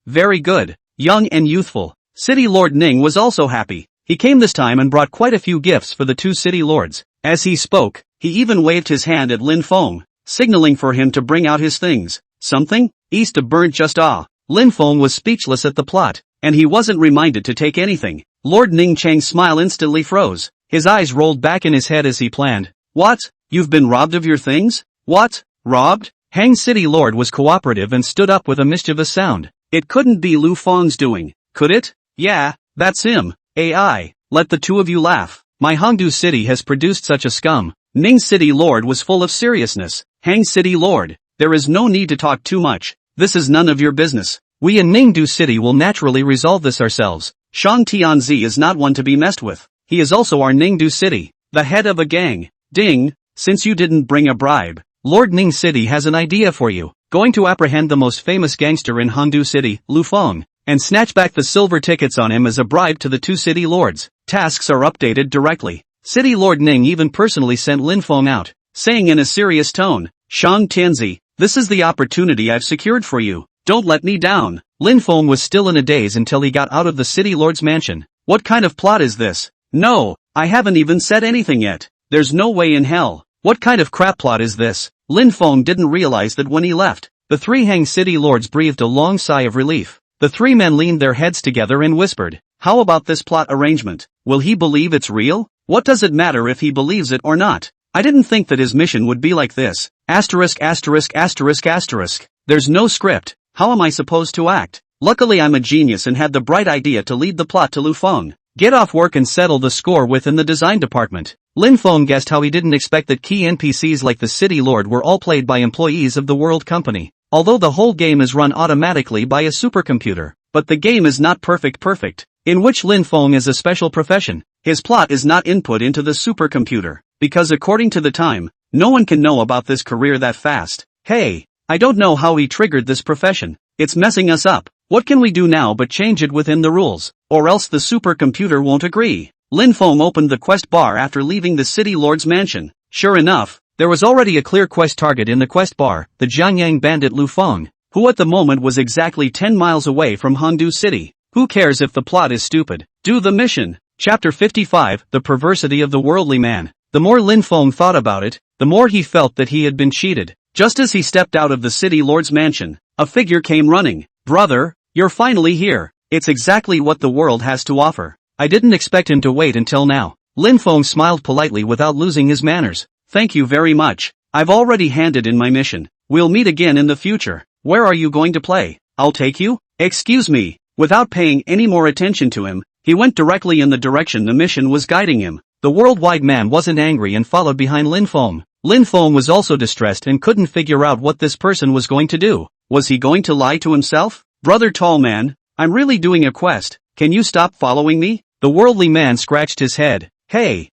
Very good, young and youthful. City Lord Ning was also happy. He came this time and brought quite a few gifts for the two city lords. As he spoke, he even waved his hand at Lin Feng, signaling for him to bring out his things. Something? East of burnt just Lin Feng was speechless at the plot, and he wasn't reminded to take anything. Lord Ning Cheng's smile instantly froze. His eyes rolled back in his head as he planned. What? You've been robbed of your things? What? Robbed? Hang City Lord was cooperative and stood up with a mischievous sound. It couldn't be Lu Feng's doing, could it? Yeah, that's him. AI, let the two of you laugh. My Hongdu City has produced such a scum. Ning City Lord was full of seriousness. Hang City Lord, there is no need to talk too much. This is none of your business. We in Ningdu City will naturally resolve this ourselves. Shang Tianzi is not one to be messed with. He is also our Ningdu City, the head of a gang. Ding, since you didn't bring a bribe, Lord Ning City has an idea for you. Going to apprehend the most famous gangster in Hongdu City, Lu Feng, and snatch back the silver tickets on him as a bribe to the two city lords. Tasks are updated directly. City Lord Ning even personally sent Lin Feng out, saying in a serious tone, Shang Tianzi, this is the opportunity I've secured for you. Don't let me down. Lin Feng was still in a daze until he got out of the city lord's mansion. What kind of plot is this? No, I haven't even said anything yet. There's no way in hell. What kind of crap plot is this? Lin Feng didn't realize that when he left, the three Hang City lords breathed a long sigh of relief. The three men leaned their heads together and whispered, how about this plot arrangement? Will he believe it's real? What does it matter if he believes it or not? I didn't think that his mission would be like this. Asterisk. There's no script. How am I supposed to act? Luckily I'm a genius and had the bright idea to lead the plot to Lu Feng. Get off work and settle the score within the design department. Lin Feng guessed how he didn't expect that key NPCs like the City Lord were all played by employees of the World Company. Although the whole game is run automatically by a supercomputer, but the game is not perfect, in which Lin Feng is a special profession. His plot is not input into the supercomputer, because according to the time, no one can know about this career that fast. Hey, I don't know how he triggered this profession. It's messing us up. What can we do now but change it within the rules, or else the supercomputer won't agree? Lin Feng opened the quest bar after leaving the City Lord's mansion. Sure enough, there was already a clear quest target in the quest bar, the Jiangyang bandit Lu Feng, who at the moment was exactly 10 miles away from Hongdu City. Who cares if the plot is stupid? Do the mission. Chapter 55, The Perversity of the Worldly Man. The more Lin Feng thought about it, the more he felt that he had been cheated. Just as he stepped out of the City Lord's mansion, a figure came running. Brother, you're finally here. It's exactly what the world has to offer. I didn't expect him to wait until now. Lin Feng smiled politely without losing his manners. Thank you very much. I've already handed in my mission. We'll meet again in the future. Where are you going to play? I'll take you? Excuse me. Without paying any more attention to him, he went directly in the direction the mission was guiding him. The worldwide man wasn't angry and followed behind Lin Feng. Lin Feng was also distressed and couldn't figure out what this person was going to do. Was he going to lie to himself? Brother tall man, I'm really doing a quest. Can you stop following me? The worldly man scratched his head. Hey,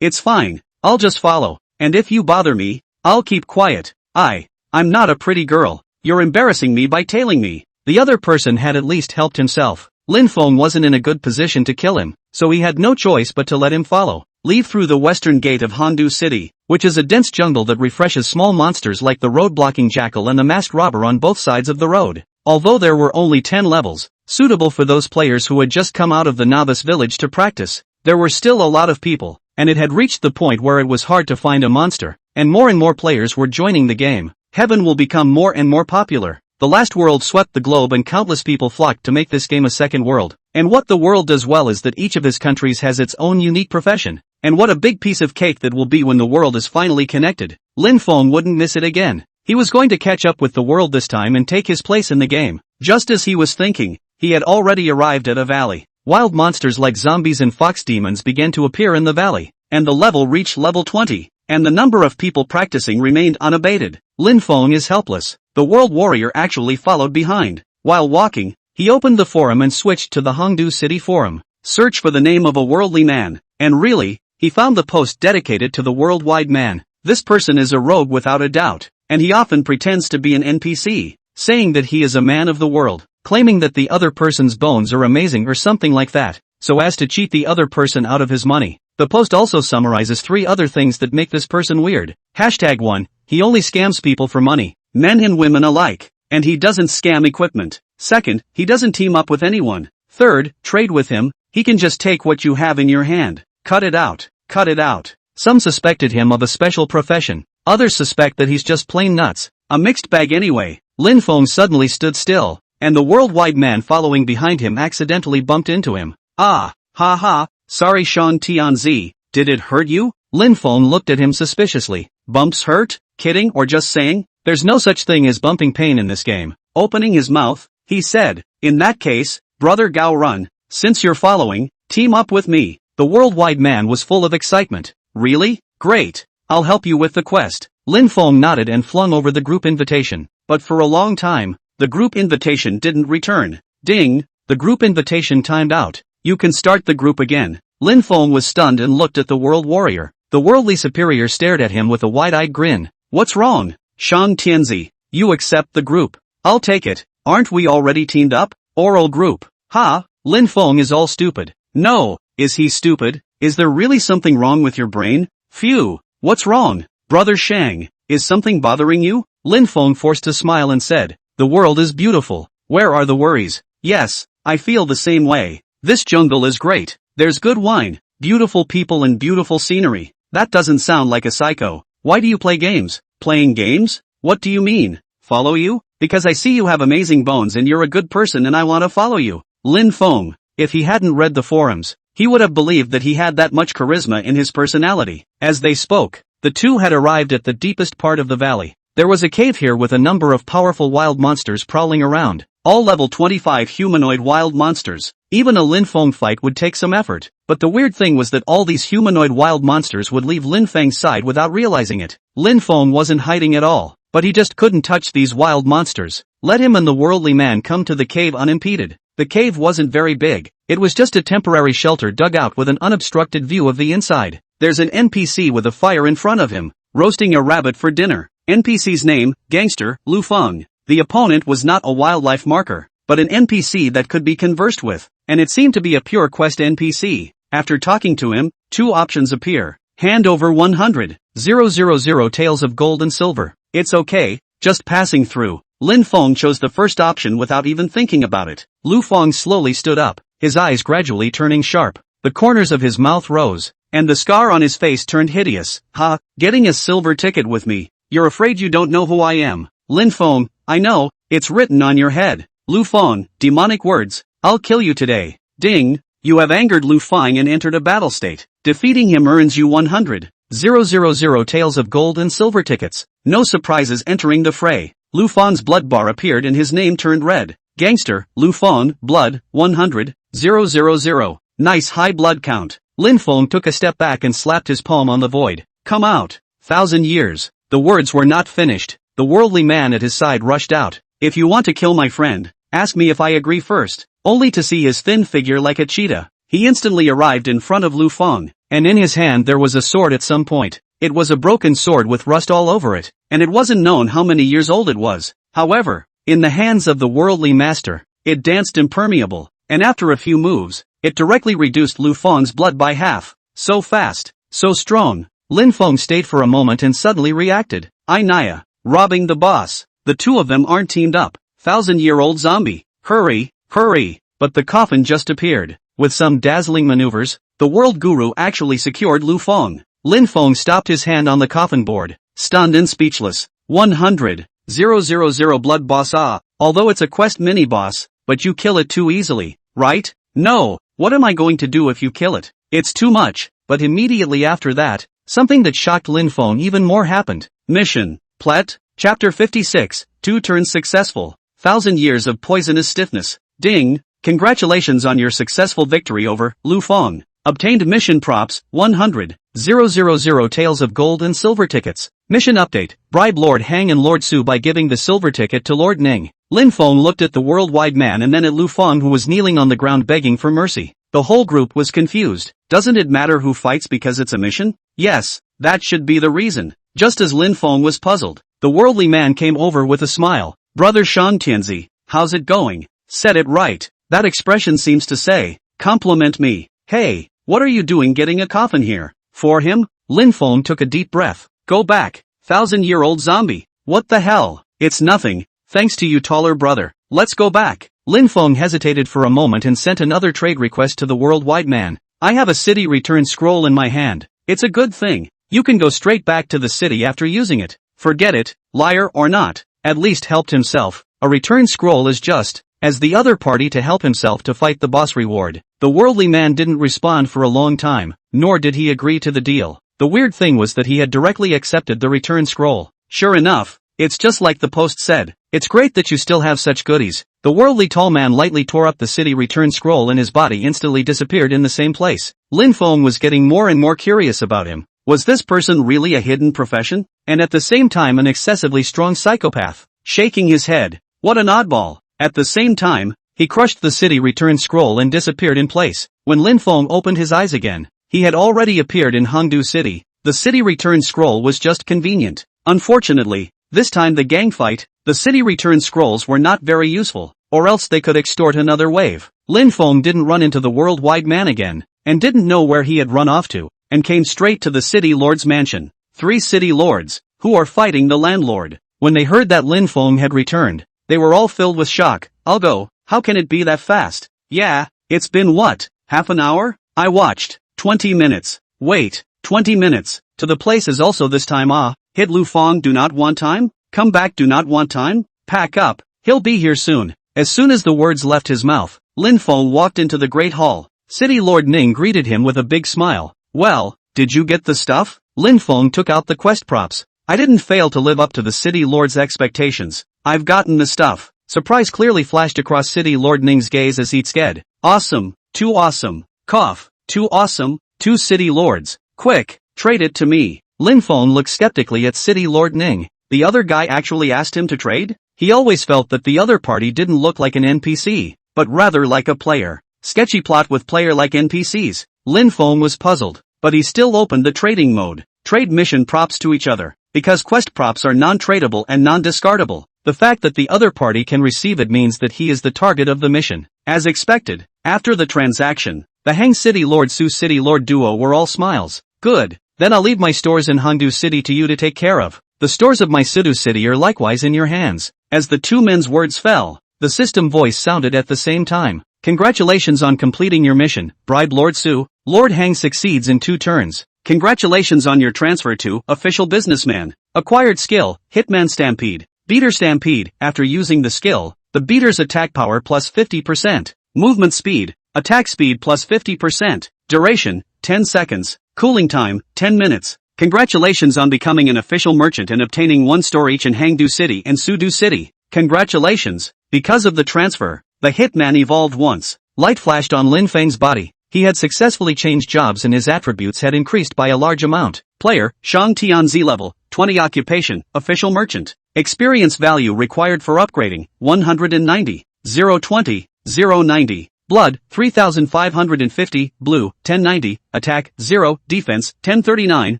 it's fine. I'll just follow. And if you bother me, I'll keep quiet. I'm not a pretty girl. You're embarrassing me by tailing me. The other person had at least helped himself. Lin Feng wasn't in a good position to kill him, so he had no choice but to let him follow. Leave through the western gate of Hongdu City, which is a dense jungle that refreshes small monsters like the road-blocking jackal and the masked robber on both sides of the road. Although there were only 10 levels, suitable for those players who had just come out of the novice village to practice, there were still a lot of people, and it had reached the point where it was hard to find a monster, and more players were joining the game. Heaven will become more and more popular. The last world swept the globe and countless people flocked to make this game a second world. And what the world does well is that each of his countries has its own unique profession. And what a big piece of cake that will be when the world is finally connected. Lin Feng wouldn't miss it again. He was going to catch up with the world this time and take his place in the game. Just as he was thinking, he had already arrived at a valley. Wild monsters like zombies and fox demons began to appear in the valley, and the level reached level 20, and the number of people practicing remained unabated. Lin Feng is helpless. The world warrior actually followed behind. While walking, he opened the forum and switched to the Hongdu City forum. Search for the name of a worldly man, and really, he found the post dedicated to the worldwide man. This person is a rogue without a doubt, and he often pretends to be an NPC, saying that he is a man of the world, claiming that the other person's bones are amazing or something like that, so as to cheat the other person out of his money. The post also summarizes 3 other things that make this person weird. Hashtag 1. He only scams people for money, men and women alike, and he doesn't scam equipment. Second, he doesn't team up with anyone. Third, trade with him, he can just take what you have in your hand. Cut it out. Cut it out. Some suspected him of a special profession. Others suspect that he's just plain nuts. A mixed bag anyway. Lin Feng suddenly stood still, and the worldwide man following behind him accidentally bumped into him. Ah, ha ha, sorry Sean Tianzi, did it hurt you? Lin Feng looked at him suspiciously. Bumps hurt? Kidding or just saying? There's no such thing as bumping pain in this game. Opening his mouth, he said, in that case, brother Gao Run, since you're following, team up with me. The worldwide man was full of excitement. Really? Great. I'll help you with the quest. Lin Feng nodded and flung over the group invitation. But for a long time, the group invitation didn't return. Ding! The group invitation timed out. You can start the group again. Lin Feng was stunned and looked at the world warrior. The worldly superior stared at him with a wide-eyed grin. What's wrong? Shang Tianzi, you accept the group. I'll take it. Aren't we already teamed up? Oral group. Ha! Lin Feng is all stupid. No, is he stupid? Is there really something wrong with your brain? Phew! What's wrong? Brother Shang, is something bothering you? Lin Feng forced a smile and said, the world is beautiful. Where are the worries? Yes, I feel the same way. This jungle is great. There's good wine, beautiful people and beautiful scenery. That doesn't sound like a psycho. Why do you play games? Playing games? What do you mean? Follow you? Because I see you have amazing bones and you're a good person and I want to follow you. Lin Feng, if he hadn't read the forums, he would have believed that he had that much charisma in his personality. As they spoke, the two had arrived at the deepest part of the valley. There was a cave here with a number of powerful wild monsters prowling around. All level 25 humanoid wild monsters. Even a Lin Feng fight would take some effort. But the weird thing was that all these humanoid wild monsters would leave Lin Feng's side without realizing it. Lin Feng wasn't hiding at all, but he just couldn't touch these wild monsters. Let him and the worldly man come to the cave unimpeded. The cave wasn't very big. It was just a temporary shelter dug out with an unobstructed view of the inside. There's an NPC with a fire in front of him, roasting a rabbit for dinner. NPC's name, Gangster, Lu Feng. The opponent was not a wildlife marker, but an NPC that could be conversed with, and it seemed to be a pure quest NPC. After talking to him, 2 options appear. Hand over 100, 000 taels of gold and silver. It's okay, just passing through. Lin Feng chose the first option without even thinking about it. Lu Feng slowly stood up, his eyes gradually turning sharp. The corners of his mouth rose, and the scar on his face turned hideous. Ha, getting a silver ticket with me. You're afraid you don't know who I am. Lin Feng, I know, it's written on your head. Lu Feng, demonic words, I'll kill you today. Ding, you have angered Lu Feng and entered a battle state. Defeating him earns you 100, 000 taels of gold and silver tickets. No surprises entering the fray. Lu Feng's blood bar appeared and his name turned red. Gangster, Lu Feng, blood, 100, 000. Nice high blood count. Lin Feng took a step back and slapped his palm on the void. Come out. 1,000 years. The words were not finished. The worldly man at his side rushed out. If you want to kill my friend, ask me if I agree first. Only to see his thin figure like a cheetah. He instantly arrived in front of Lu Feng, and in his hand there was a sword at some point. It was a broken sword with rust all over it, and it wasn't known how many years old it was. However, in the hands of the worldly master, it danced impermeable, and after a few moves, it directly reduced Lu Feng's blood by half. So fast, so strong. Lin Feng stayed for a moment and suddenly reacted. Naya, robbing the boss. The two of them aren't teamed up. 1,000-year-old zombie. Hurry, hurry. But the coffin just appeared. With some dazzling maneuvers, the world guru actually secured Lu Feng. Lin Feng stopped his hand on the coffin board, stunned and speechless. 100, 000 blood boss. Although it's a quest mini boss, but you kill it too easily, right? No, what am I going to do if you kill it? It's too much. But immediately after that, something that shocked Lin Feng even more happened. Mission. Plet. Chapter 56, 2 turns successful. 1,000 years of poisonous stiffness. Ding. Congratulations on your successful victory over Lu Feng. Obtained mission props, 100, 000 taels of gold and silver tickets. Mission update. Bribe Lord Hang and Lord Su by giving the silver ticket to Lord Ning. Lin Feng looked at the worldwide man and then at Lu Feng who was kneeling on the ground begging for mercy. The whole group was confused. Doesn't it matter who fights because it's a mission? Yes, that should be the reason. Just as Lin Feng was puzzled, the worldly man came over with a smile. Brother Shang Tianzi, how's it going? Said it right. That expression seems to say, compliment me. Hey, what are you doing getting a coffin here? For him? Lin Feng took a deep breath. Go back, 1,000-year-old zombie. What the hell? It's nothing, thanks to you taller brother. Let's go back. Lin Feng hesitated for a moment and sent another trade request to the worldwide man. I have a city return scroll in my hand. It's a good thing. You can go straight back to the city after using it. Forget it, liar or not. At least helped himself. A return scroll is just, as the other party to help himself to fight the boss reward. The worldly man didn't respond for a long time, nor did he agree to the deal. The weird thing was that he had directly accepted the return scroll. Sure enough, it's just like the post said. It's great that you still have such goodies. The worldly tall man lightly tore up the city return scroll and his body instantly disappeared in the same place. Lin Feng was getting more and more curious about him. Was this person really a hidden profession? And at the same time an excessively strong psychopath? Shaking his head. What an oddball. At the same time, he crushed the city return scroll and disappeared in place. When Lin Feng opened his eyes again, he had already appeared in Hongdu City. The city return scroll was just convenient. Unfortunately, this time the gang fight, the city return scrolls were not very useful, or else they could extort another wave. Lin Feng didn't run into the worldwide man again, and didn't know where he had run off to, and came straight to the city lord's mansion. 3 city lords, who are fighting the landlord. When they heard that Lin Feng had returned, they were all filled with shock. I'll go, how can it be that fast? Yeah, it's been what, half an hour? I watched, 20 minutes. Wait, 20 minutes, to the place is also this time hit Lu Feng do not want time? Come back do not want time? Pack up, he'll be here soon. As soon as the words left his mouth, Lin Feng walked into the great hall. City Lord Ning greeted him with a big smile. Well, did you get the stuff? Lin Feng took out the quest props. I didn't fail to live up to the City Lord's expectations. I've gotten the stuff. Surprise clearly flashed across City Lord Ning's gaze as he said. Awesome, too awesome. Cough, too awesome, 2 city lords. Quick, trade it to me. Lin Feng looked skeptically at City Lord Ning. The other guy actually asked him to trade? He always felt that the other party didn't look like an NPC, but rather like a player. Sketchy plot with player like NPCs. Lin Feng was puzzled, but he still opened the trading mode. Trade mission props to each other, because quest props are non-tradable and non-discardable. The fact that the other party can receive it means that he is the target of the mission. As expected, after the transaction, the Hang City Lord Su City Lord duo were all smiles. Good, then I'll leave my stores in Hongdu City to you to take care of. The stores of my Sidu City are likewise in your hands. As the 2 men's words fell, the system voice sounded at the same time. Congratulations on completing your mission, bribed Lord Su. Lord Hang succeeds in 2 turns. Congratulations on your transfer to official businessman. Acquired skill, Hitman Stampede. Beater Stampede. After using the skill, the beater's attack power plus 50%. Movement speed, attack speed plus 50%. Duration, 10 seconds. Cooling time, 10 minutes. Congratulations on becoming an official merchant and obtaining 1 store each in Hangdu City and Sudu City. Congratulations. Because of the transfer, the Hitman evolved once. Light flashed on Lin Feng's body. He had successfully changed jobs and his attributes had increased by a large amount. Player, Shang Tianzi level, 20 occupation, official merchant. Experience value required for upgrading, 190. 020, 090. Blood, 3550, blue, 1090, attack, 0, defense, 1039,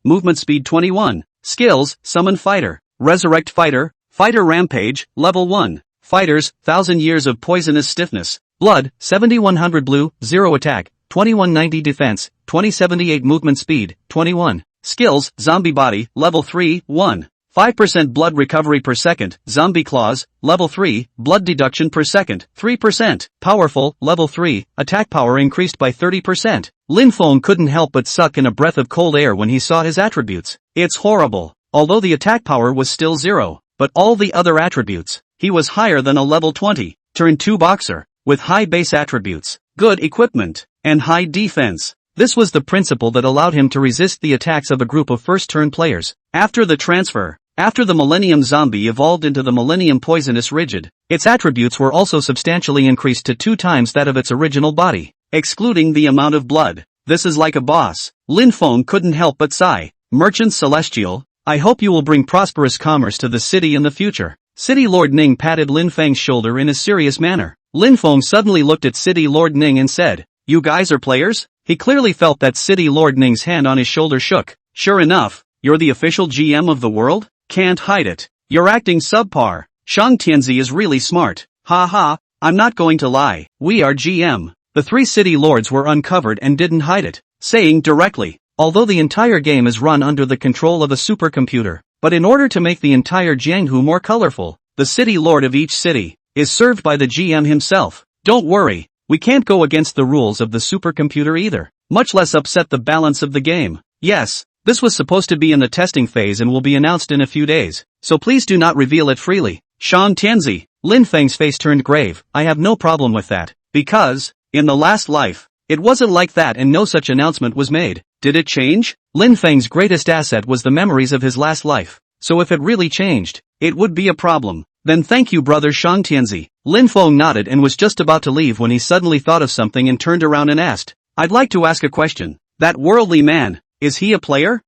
movement speed 21. Skills, summon fighter, resurrect fighter, fighter rampage, level 1. Fighters, 1000 years of poisonous stiffness. Blood, 7100 blue, 0 attack, 2190 defense, 2078 movement speed, 21. Skills, zombie body, level 3, 1. 5% blood recovery per second, zombie claws, level 3, blood deduction per second, 3%, powerful, level 3, attack power increased by 30%. Lin Feng couldn't help but suck in a breath of cold air when he saw his attributes. It's horrible. Although the attack power was still 0, but all the other attributes, he was higher than a level 20, turn 2 boxer, with high base attributes, good equipment, and high defense. This was the principle that allowed him to resist the attacks of a group of first-turn players. After the transfer, after the Millennium Zombie evolved into the Millennium Poisonous Rigid, its attributes were also substantially increased to 2 times that of its original body, excluding the amount of blood. This is like a boss. Lin Feng couldn't help but sigh. Merchant Celestial, I hope you will bring prosperous commerce to the city in the future. City Lord Ning patted Lin Feng's shoulder in a serious manner. Lin Feng suddenly looked at City Lord Ning and said, You guys are players? He clearly felt that City Lord Ning's hand on his shoulder shook. Sure enough, you're the official GM of the world? Can't hide it. You're acting subpar. Shang Tianzi is really smart. Ha ha, I'm not going to lie. We are GM. The three city lords were uncovered and didn't hide it, saying directly, although the entire game is run under the control of a supercomputer, but in order to make the entire Jianghu more colorful, the city lord of each city is served by the GM himself. Don't worry, we can't go against the rules of the supercomputer either, much less upset the balance of the game. Yes, this was supposed to be in the testing phase and will be announced in a few days, so please do not reveal it freely. Shang Tianzi, Lin Feng's face turned grave. I have no problem with that, because, in the last life, it wasn't like that and no such announcement was made. Did it change? Lin Feng's greatest asset was the memories of his last life, so if it really changed, it would be a problem. Then thank you brother Shang Tianzi. Lin Feng nodded and was just about to leave when he suddenly thought of something and turned around and asked, I'd like to ask a question. That worldly man, is he a player?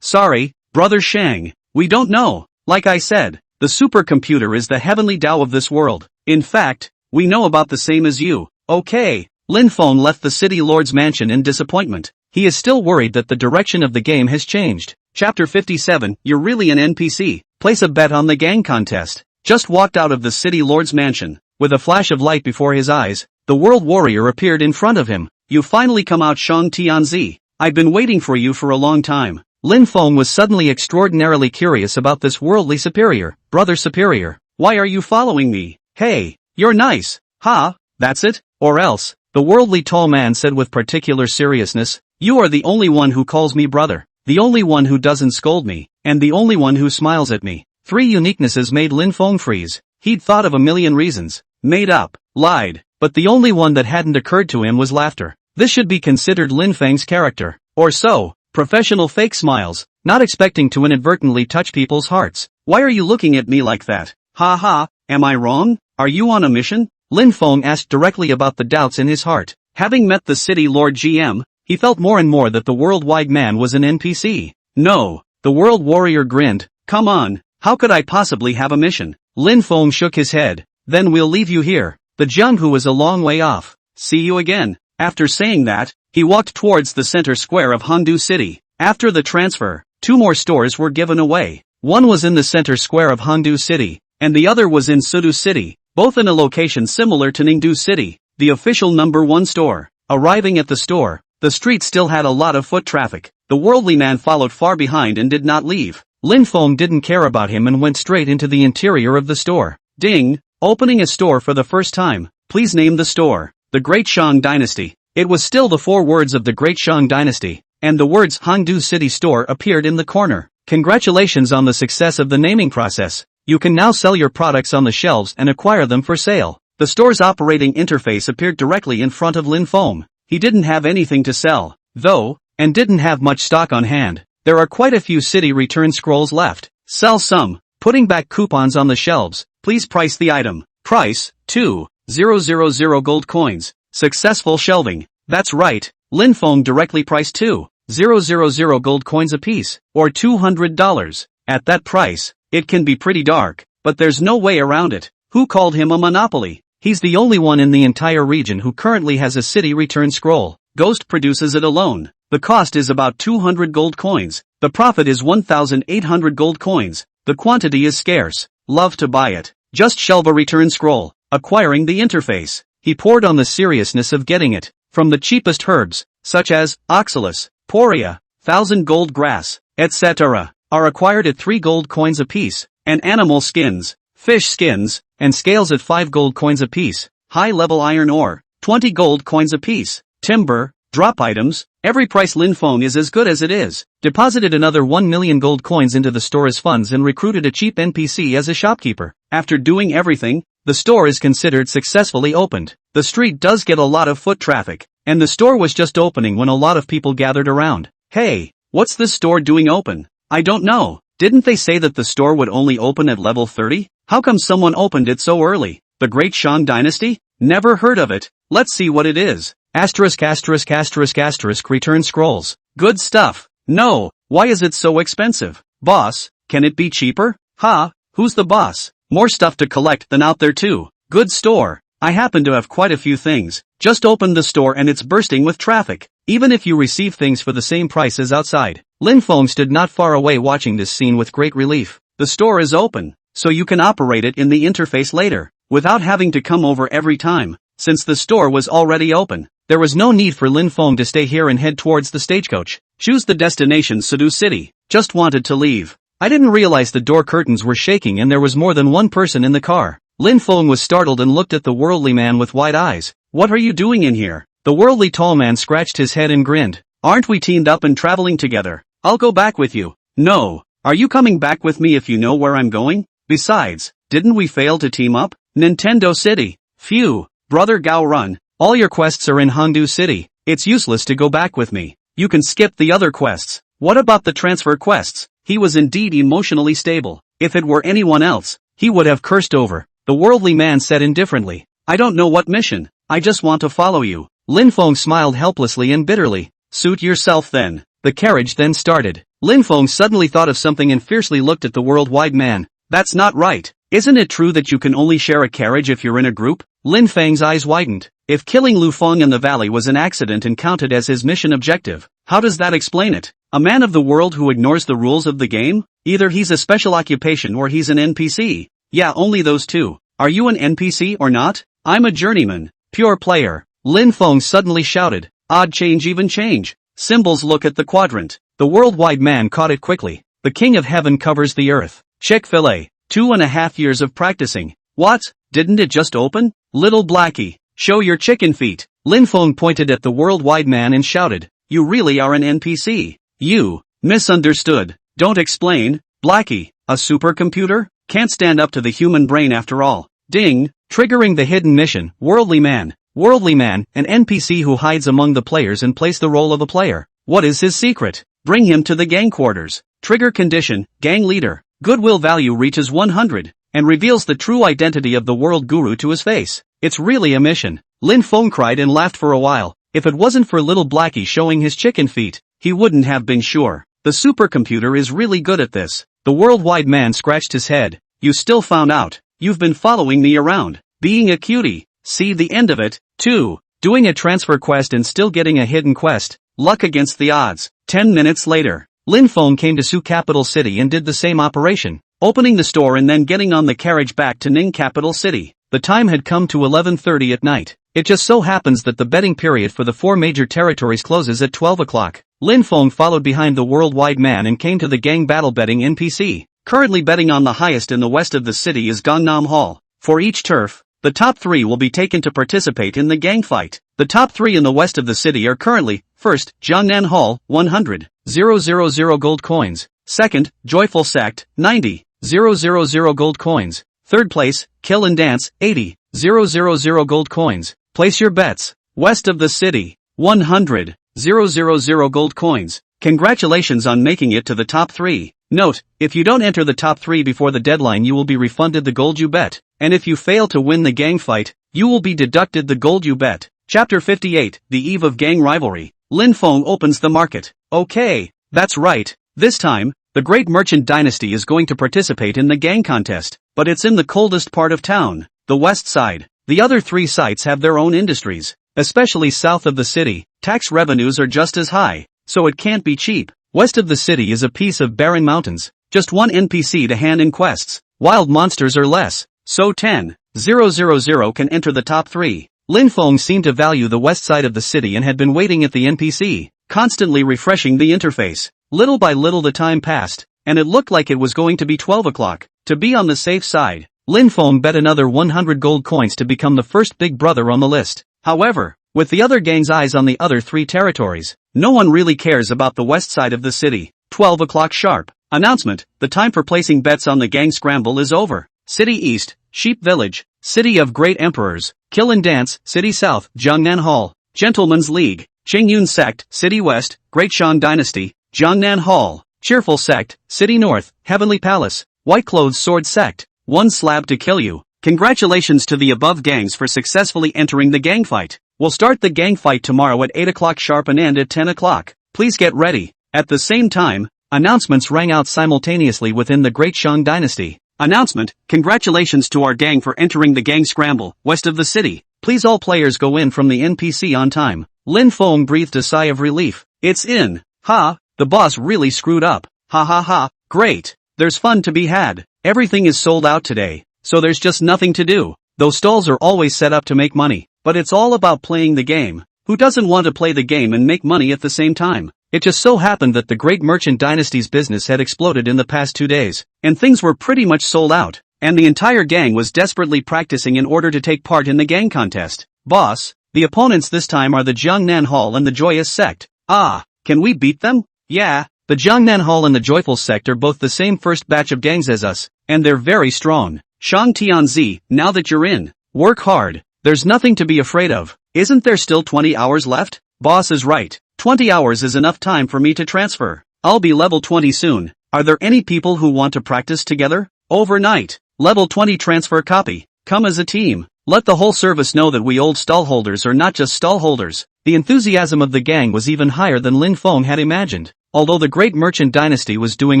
Sorry, brother Shang, we don't know. Like I said, the supercomputer is the heavenly Tao of this world. In fact, we know about the same as you. Okay. Lin Feng left the city lord's mansion in disappointment. He is still worried that the direction of the game has changed. Chapter 57, You're really an NPC. Place a bet on the gang contest. Just walked out of the city lord's mansion. With a flash of light before his eyes, the world warrior appeared in front of him. You finally come out Shang Tianzi. I've been waiting for you for a long time. Lin Feng was suddenly extraordinarily curious about this worldly superior. Brother superior, why are you following me? Hey, you're nice. Ha, that's it? Or else, the worldly tall man said with particular seriousness, you are the only one who calls me brother, the only one who doesn't scold me, and the only one who smiles at me. Three uniquenesses made Lin Feng freeze. He'd thought of a million reasons, made up, lied, but the only one that hadn't occurred to him was laughter. This should be considered Lin Feng's character, or so. Professional fake smiles, not expecting to inadvertently touch people's hearts. Why are you looking at me like that? Ha ha, am I wrong? Are you on a mission? Lin Feng asked directly about the doubts in his heart. Having met the city lord GM, he felt more and more that the worldwide man was an NPC. No, the world warrior grinned. Come on, how could I possibly have a mission? Lin Feng shook his head. Then we'll leave you here. The Jianghu is a long way off. See you again. After saying that, he walked towards the center square of Hongdu City. After the transfer, 2 more stores were given away. One was in the center square of Hongdu City, and the other was in Sudu City, both in a location similar to Ningdu City, the official #1 store. Arriving at the store, the street still had a lot of foot traffic. The worldly man followed far behind and did not leave. Lin Feng didn't care about him and went straight into the interior of the store. Ding! Opening a store for the first time. Please name the store. The Great Shang Dynasty. It was still the 4 words of the Great Shang Dynasty, and the words Hongdu City Store appeared in the corner. Congratulations on the success of the naming process. You can now sell your products on the shelves and acquire them for sale. The store's operating interface appeared directly in front of Lin Feng. He didn't have anything to sell, though, and didn't have much stock on hand. There are quite a few city return scrolls left. Sell some. Putting back coupons on the shelves. Please price the item. Price, 2,000 gold coins. Successful shelving. That's right, Lin Feng directly priced 2,000 gold coins apiece, or $200. At that price, it can be pretty dark, but there's no way around it. Who called him a monopoly? He's the only one in the entire region who currently has a city return scroll. Ghost produces it alone. The cost is about 200 gold coins. The profit is 1,800 gold coins. The quantity is scarce. Love to buy it. Just shelve a return scroll. Acquiring the interface. He poured on the seriousness of getting it. From the cheapest herbs, such as oxalis, poria, 1,000 gold grass, etc., are acquired at 3 gold coins apiece, and animal skins, fish skins, and scales at 5 gold coins apiece. High-level iron ore, 20 gold coins apiece. Timber, drop items, every price. Lin Feng is as good as it is. Deposited another 1 million gold coins into the store as funds and recruited a cheap NPC as a shopkeeper. After doing everything, the store is considered successfully opened. The street does get a lot of foot traffic, and the store was just opening when a lot of people gathered around. Hey, what's this store doing open? I don't know. Didn't they say that the store would only open at level 30? How come someone opened it so early? The Great Shang Dynasty? Never heard of it. Let's see what it is. Asterisk asterisk asterisk asterisk return scrolls. Good stuff. No, why is it so expensive? Boss, can it be cheaper? Ha, who's the boss? More stuff to collect than out there too. Good store. I happen to have quite a few things. Just opened the store and it's bursting with traffic. Even if you receive things for the same price as outside. Lin Feng stood not far away watching this scene with great relief. The store is open, so you can operate it in the interface later, without having to come over every time. Since the store was already open, there was no need for Lin Feng to stay here and head towards the stagecoach. Choose the destination Sudu City. Just wanted to leave. I didn't realize the door curtains were shaking and there was more than one person in the car. Lin Feng was startled and looked at the worldly man with wide eyes. What are you doing in here? The worldly tall man scratched his head and grinned. Aren't we teamed up and traveling together? I'll go back with you. No. Are you coming back with me if you know where I'm going? Besides, didn't we fail to team up? Nintendo City. Phew. Brother Gao Run. All your quests are in Hongdu City. It's useless to go back with me. You can skip the other quests. What about the transfer quests? He was indeed emotionally stable. If it were anyone else, he would have cursed over. The worldly man said indifferently. I don't know what mission. I just want to follow you. Lin Feng smiled helplessly and bitterly. Suit yourself then. The carriage then started. Lin Feng suddenly thought of something and fiercely looked at the worldwide man. That's not right. Isn't it true that you can only share a carriage if you're in a group? Lin Feng's eyes widened. If killing Lu Feng in the valley was an accident and counted as his mission objective, how does that explain it? A man of the world who ignores the rules of the game? Either he's a special occupation or he's an NPC. Yeah, only those two. Are you an NPC or not? I'm a journeyman. Pure player. Lin Feng suddenly shouted. Odd change even change. Symbols look at the quadrant. The worldwide man caught it quickly. The king of heaven covers the earth. Chick-fil-A. 2.5 years of practicing. What? Didn't it just open? Little Blackie. Show your chicken feet. Lin Feng pointed at the worldwide man and shouted. You really are an NPC. You. Misunderstood. Don't explain. Blackie. A supercomputer? Can't stand up to the human brain after all. Ding. Triggering the hidden mission. Worldly man. Worldly man, an NPC who hides among the players and plays the role of a player. What is his secret? Bring him to the gang quarters. Trigger condition, gang leader. Goodwill value reaches 100, and reveals the true identity of the world guru to his face. It's really a mission. Lin Feng cried and laughed for a while. If it wasn't for little Blackie showing his chicken feet, he wouldn't have been sure. The supercomputer is really good at this. The worldwide man scratched his head. You still found out. You've been following me around. Being a cutie. See the end of it, too. Doing a transfer quest and still getting a hidden quest. Luck against the odds. 10 minutes later, Lin Feng came to Su Capital City and did the same operation. Opening the store and then getting on the carriage back to Ning Capital City. The time had come to 11:30 at night. It just so happens that the betting period for the 4 major territories closes at 12 o'clock. Lin Feng followed behind the worldwide man and came to the gang battle betting NPC. Currently betting on the highest in the west of the city is Gangnam Hall. For each turf, the top 3 will be taken to participate in the gang fight. The top 3 in the west of the city are currently, first, Jiangnan Hall, 100,000 gold coins. Second, Joyful Sect, 90,000 gold coins. Third place, Kill and Dance, 80,000 gold coins. Place your bets. West of the city, 100,000 gold coins. Congratulations on making it to the top 3. Note, if you don't enter the top 3 before the deadline you will be refunded the gold you bet, and if you fail to win the gang fight, you will be deducted the gold you bet. Chapter 58, The Eve of Gang Rivalry. Lin Feng opens the market. Okay, that's right. This time, the great merchant dynasty is going to participate in the gang contest, but it's in the coldest part of town, the west side. The other 3 sites have their own industries, especially south of the city. Tax revenues are just as high, so it can't be cheap. West of the city is a piece of barren mountains, just 1 NPC to hand in quests. Wild monsters are less, so 10,000 can enter the top 3. Lin Feng seemed to value the west side of the city and had been waiting at the NPC, constantly refreshing the interface. Little by little the time passed, and it looked like it was going to be 12 o'clock. To be on the safe side, Lin Feng bet another 100 gold coins to become the first big brother on the list. However, with the other gang's eyes on the other 3 territories, no one really cares about the west side of the city. 12 o'clock sharp. Announcement, the time for placing bets on the gang scramble is over. City East, Sheep Village, City of Great Emperors, Kill and Dance, City South, Jiangnan Hall, Gentlemen's League, Qingyun Sect, City West, Great Shan Dynasty, Jiangnan Hall, Cheerful Sect, City North, Heavenly Palace, White Clothes Sword Sect, 1 slab to kill you. Congratulations to the above gangs for successfully entering the gang fight. We'll start the gang fight tomorrow at 8 o'clock sharp and end at 10 o'clock. Please get ready. At the same time, announcements rang out simultaneously within the Great Shang Dynasty. Announcement, congratulations to our gang for entering the gang scramble, west of the city. Please all players go in from the NPC on time. Lin Feng breathed a sigh of relief. It's in. Ha, the boss really screwed up. Ha ha ha, great. There's fun to be had. Everything is sold out today, so there's just nothing to do. Those stalls are always set up to make money, but it's all about playing the game. Who doesn't want to play the game and make money at the same time? It just so happened that the Great Merchant Dynasty's business had exploded in the past 2 days, and things were pretty much sold out, and the entire gang was desperately practicing in order to take part in the gang contest. Boss, the opponents this time are the Jiangnan Hall and the Joyous Sect. Ah, can we beat them? Yeah, the Jiangnan Hall and the Joyful Sect are both the same first batch of gangs as us, and they're very strong. Shang Tianzi, now that you're in, work hard. There's nothing to be afraid of. Isn't there still 20 hours left? Boss is right. 20 hours is enough time for me to transfer. I'll be level 20 soon. Are there any people who want to practice together? Overnight. Level 20 transfer copy. Come as a team. Let the whole service know that we old stallholders are not just stallholders. The enthusiasm of the gang was even higher than Lin Feng had imagined. Although the Great Merchant Dynasty was doing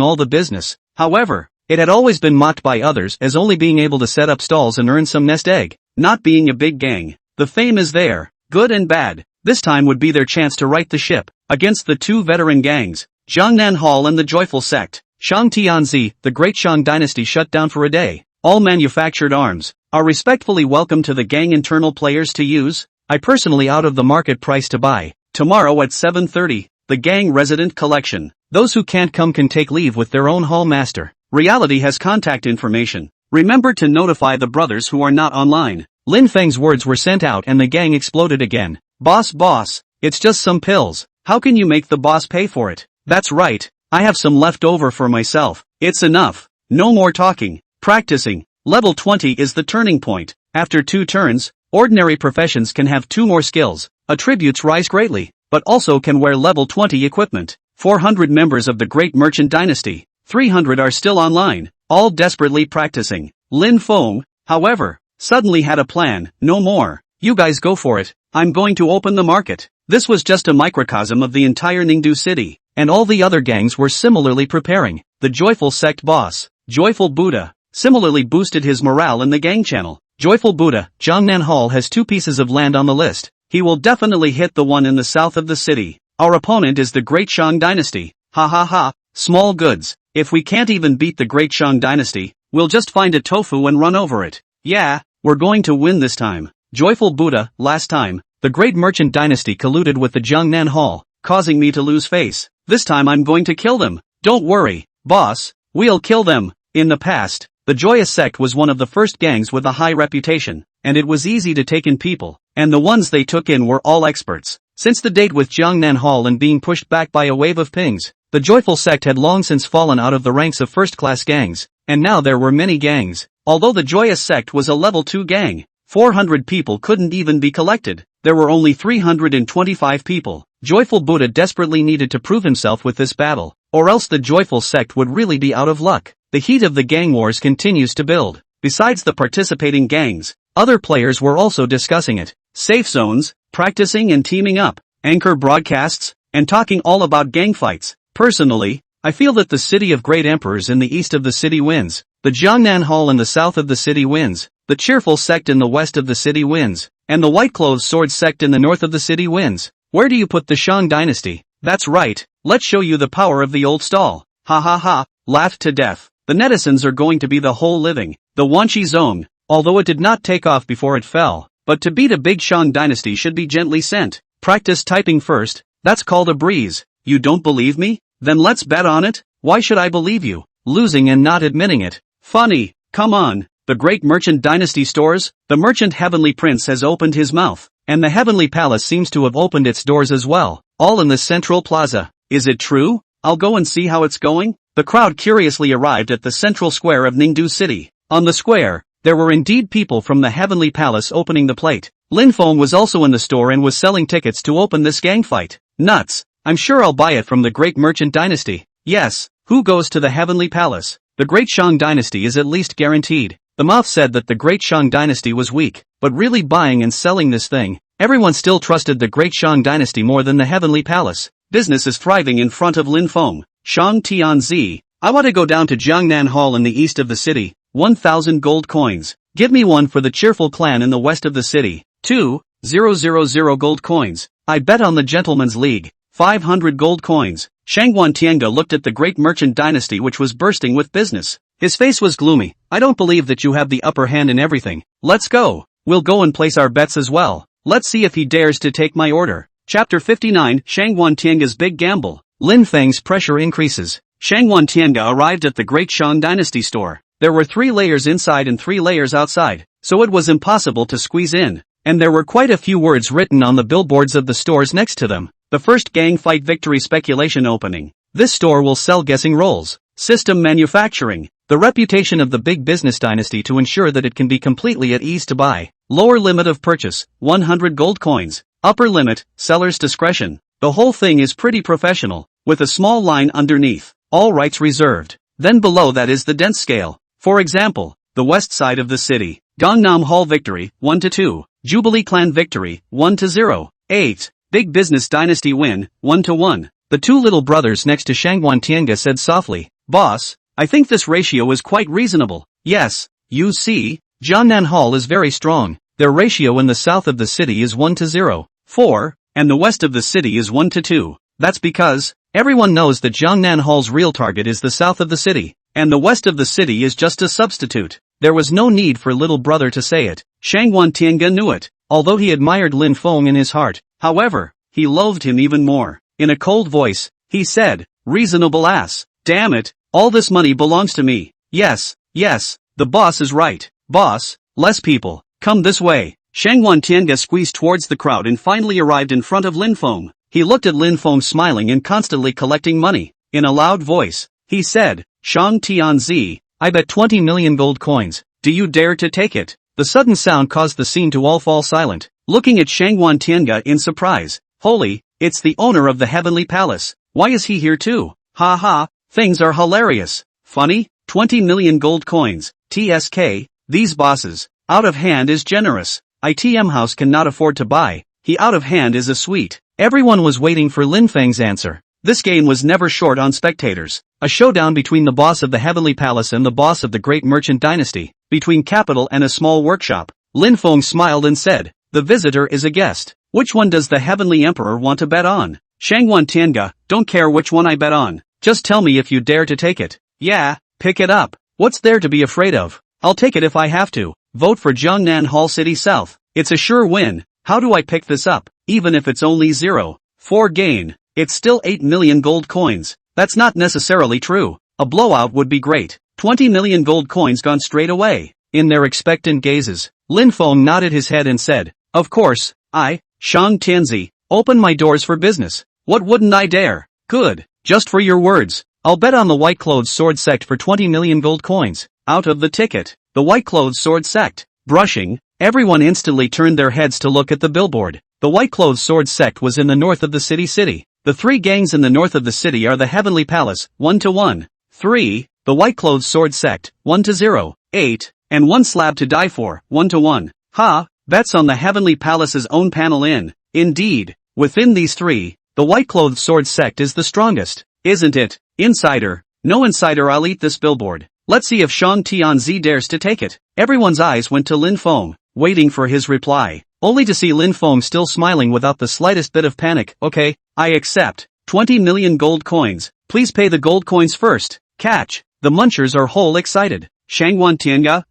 all the business, however, it had always been mocked by others as only being able to set up stalls and earn some nest egg, not being a big gang. The fame is there, good and bad. This time would be their chance to right the ship, against the two veteran gangs, Jiangnan Hall and the Joyful Sect. Shang Tianzi, the Great Shang Dynasty shut down for a day. All manufactured arms are respectfully welcome to the gang internal players to use. I personally out of the market price to buy. Tomorrow at 7:30, the gang resident collection. Those who can't come can take leave with their own hall master. Reality has contact information. Remember to notify the brothers who are not online. Lin Feng's words were sent out and the gang exploded again. Boss, it's just some pills. How can you make the boss pay for it? That's right, I have some left over for myself. It's enough. No more talking. Practicing. Level 20 is the turning point. After 2 turns, ordinary professions can have 2 more skills. Attributes rise greatly, but also can wear level 20 equipment. 400 members of the Great Merchant Dynasty. 300 are still online, all desperately practicing. Lin Feng, however, suddenly had a plan. No more. You guys go for it. I'm going to open the market. This was just a microcosm of the entire Ningdu city, and all the other gangs were similarly preparing. The Joyful Sect boss, Joyful Buddha, similarly boosted his morale in the gang channel. Joyful Buddha, Jiangnan Hall has 2 pieces of land on the list. He will definitely hit the one in the south of the city. Our opponent is the Great Shang Dynasty. Ha ha ha, small goods. If we can't even beat the Great Shang Dynasty, we'll just find a tofu and run over it. Yeah, we're going to win this time. Joyful Buddha, last time, the Great Merchant Dynasty colluded with the Jiangnan Hall, causing me to lose face. This time I'm going to kill them. Don't worry, boss, we'll kill them. In the past, the Joyous Sect was one of the first gangs with a high reputation, and it was easy to take in people, and the ones they took in were all experts. Since the date with Jiangnan Hall and being pushed back by a wave of pings, the Joyful Sect had long since fallen out of the ranks of first-class gangs, and now there were many gangs. Although the Joyous Sect was a level 2 gang, 400 people couldn't even be collected. There were only 325 people. Joyful Buddha desperately needed to prove himself with this battle, or else the Joyful Sect would really be out of luck. The heat of the gang wars continues to build. Besides the participating gangs, other players were also discussing it. Safe zones, practicing and teaming up, anchor broadcasts, and talking all about gang fights. Personally, I feel that the City of Great Emperors in the east of the city wins. The Jiangnan Hall in the south of the city wins. The Cheerful Sect in the west of the city wins. And the White Clothes Sword Sect in the north of the city wins. Where do you put the Shang Dynasty? That's right, let's show you the power of the old stall. Ha ha ha, laughed to death. The netizens are going to be the whole living. The Wanqi Zone, although it did not take off before it fell. But to beat a big Shang Dynasty should be gently sent. Practice typing first. That's called a breeze. You don't believe me? Then let's bet on it. Why should I believe you? Losing and not admitting it. Funny, come on. The Great Merchant Dynasty stores? The Merchant Heavenly Prince has opened his mouth, and the Heavenly Palace seems to have opened its doors as well, all in the central plaza. Is it true? I'll go and see how it's going. The crowd curiously arrived at the central square of Ningdu City. On the square, there were indeed people from the Heavenly Palace opening the plate. Lin Feng was also in the store and was selling tickets to open this gang fight. Nuts. I'm sure I'll buy it from the Great Merchant Dynasty. Yes, who goes to the Heavenly Palace? The Great Shang Dynasty is at least guaranteed. The mouth said that the Great Shang Dynasty was weak, but really buying and selling this thing, everyone still trusted the Great Shang Dynasty more than the Heavenly Palace. Business is thriving in front of Lin Feng. Shang Tianzi, I want to go down to Jiangnan Hall in the east of the city. 1,000 gold coins. Give me one for the cheerful clan in the west of the city. 2,000 gold coins. I bet on the gentleman's league. 500 gold coins. Shangguan Tianga looked at the great merchant dynasty which was bursting with business. His face was gloomy. I don't believe that you have the upper hand in everything. Let's go. We'll go and place our bets as well. Let's see if he dares to take my order. Chapter 59, Shangguan Tianga's Big Gamble. Lin Feng's pressure increases. Shangguan Tianga arrived at the Great Shang Dynasty store. There were 3 layers inside and 3 layers outside, so it was impossible to squeeze in. And there were quite a few words written on the billboards of the stores next to them. The first gang fight victory speculation opening. This store will sell guessing rolls. System manufacturing. The reputation of the big business dynasty to ensure that it can be completely at ease to buy. Lower limit of purchase, 100 gold coins. Upper limit, seller's discretion. The whole thing is pretty professional, with a small line underneath. All rights reserved. Then below that is the dense scale. For example, the west side of the city. Gangnam Hall victory, 1-2. Jubilee Clan victory, 1-0. 8. Big Business Dynasty win, 1-1. The 2 little brothers next to Shangguan Tianga said softly, "Boss, I think this ratio is quite reasonable." Yes, you see, Jiangnan Hall is very strong. Their ratio in the south of the city is 1-0.4, and the west of the city is 1-2. That's because everyone knows that Jiangnan Hall's real target is the south of the city, and the west of the city is just a substitute. There was no need for little brother to say it. Shangguan Tianga knew it, although he admired Lin Feng in his heart. However, he loathed him even more. In a cold voice, he said, "Reasonable ass. Damn it, all this money belongs to me." Yes, the boss is right. Boss, less people, come this way. Shangguan Tianga squeezed towards the crowd and finally arrived in front of Lin Feng. He looked at Lin Feng smiling and constantly collecting money. In a loud voice, he said, "Shang Tianzi, I bet 20 million gold coins. Do you dare to take it?" The sudden sound caused the scene to all fall silent. Looking at Shangguan Tianga in surprise. Holy, it's the owner of the Heavenly Palace. Why is he here too? Ha ha, things are hilarious. Funny, 20 million gold coins. TSK, these bosses. Out of hand is generous. ITM house cannot afford to buy. He out of hand is a sweet. Everyone was waiting for Lin Feng's answer. This game was never short on spectators. A showdown between the boss of the Heavenly Palace and the boss of the Great Merchant Dynasty. Between capital and a small workshop. Lin Feng smiled and said, "The visitor is a guest. Which one does the Heavenly Emperor want to bet on?" Shangguan Tianga, "Don't care which one I bet on. Just tell me if you dare to take it." "Yeah, pick it up. What's there to be afraid of? I'll take it if I have to. Vote for Jiangnan Hall City South. It's a sure win. How do I pick this up? Even if it's only 0.4 gain, it's still 8 million gold coins. That's not necessarily true. A blowout would be great. 20 million gold coins gone straight away." In their expectant gazes, Lin Feng nodded his head and said, "Of course, I, Shang Tianzi, open my doors for business. What wouldn't I dare? Good, just for your words. I'll bet on the White Clothes Sword Sect for 20 million gold coins. Out of the ticket. The White Clothes Sword Sect." Brushing, everyone instantly turned their heads to look at the billboard. The White Clothes Sword Sect was in the north of the city. The 3 gangs in the north of the city are the Heavenly Palace, 1-1. 3, the White Clothes Sword Sect, 1-0. 8, and 1 Slab to Die For, 1-1. Ha, bets on the Heavenly Palace's own panel in. Indeed, within these 3, the White Clothes Sword Sect is the strongest. Isn't it? Insider. No insider, I'll eat this billboard. Let's see if Shang Tianzi dares to take it. Everyone's eyes went to Lin Feng, waiting for his reply, only to see Lin Feng still smiling without the slightest bit of panic. "Okay, I accept. 20 million gold coins. Please pay the gold coins first." Catch. The munchers are whole excited. Shangguan Tianga,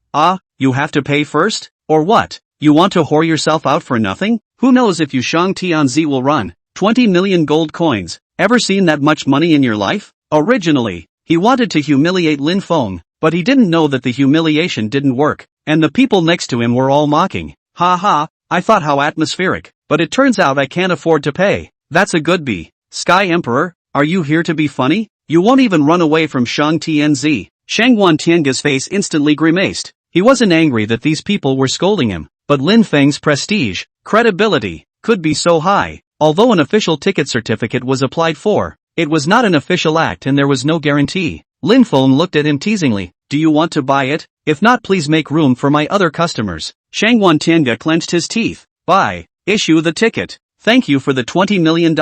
you have to pay first? Or what? You want to whore yourself out for nothing? Who knows if you Shang Tianzi will run. 20 million gold coins. Ever seen that much money in your life? Originally, he wanted to humiliate Lin Feng, but he didn't know that the humiliation didn't work, and the people next to him were all mocking. "Ha ha, I thought how atmospheric, but it turns out I can't afford to pay. That's a good B. Sky Emperor, are you here to be funny? You won't even run away from Shang Tianzi." Shangguan Tianga's face instantly grimaced. He wasn't angry that these people were scolding him, but Lin Feng's prestige, credibility, could be so high. Although an official ticket certificate was applied for, it was not an official act and there was no guarantee. Lin Feng looked at him teasingly. "Do you want to buy it? If not, please make room for my other customers." Shangguan Tianga clenched his teeth. "Buy. Issue the ticket. Thank you for the $20 million.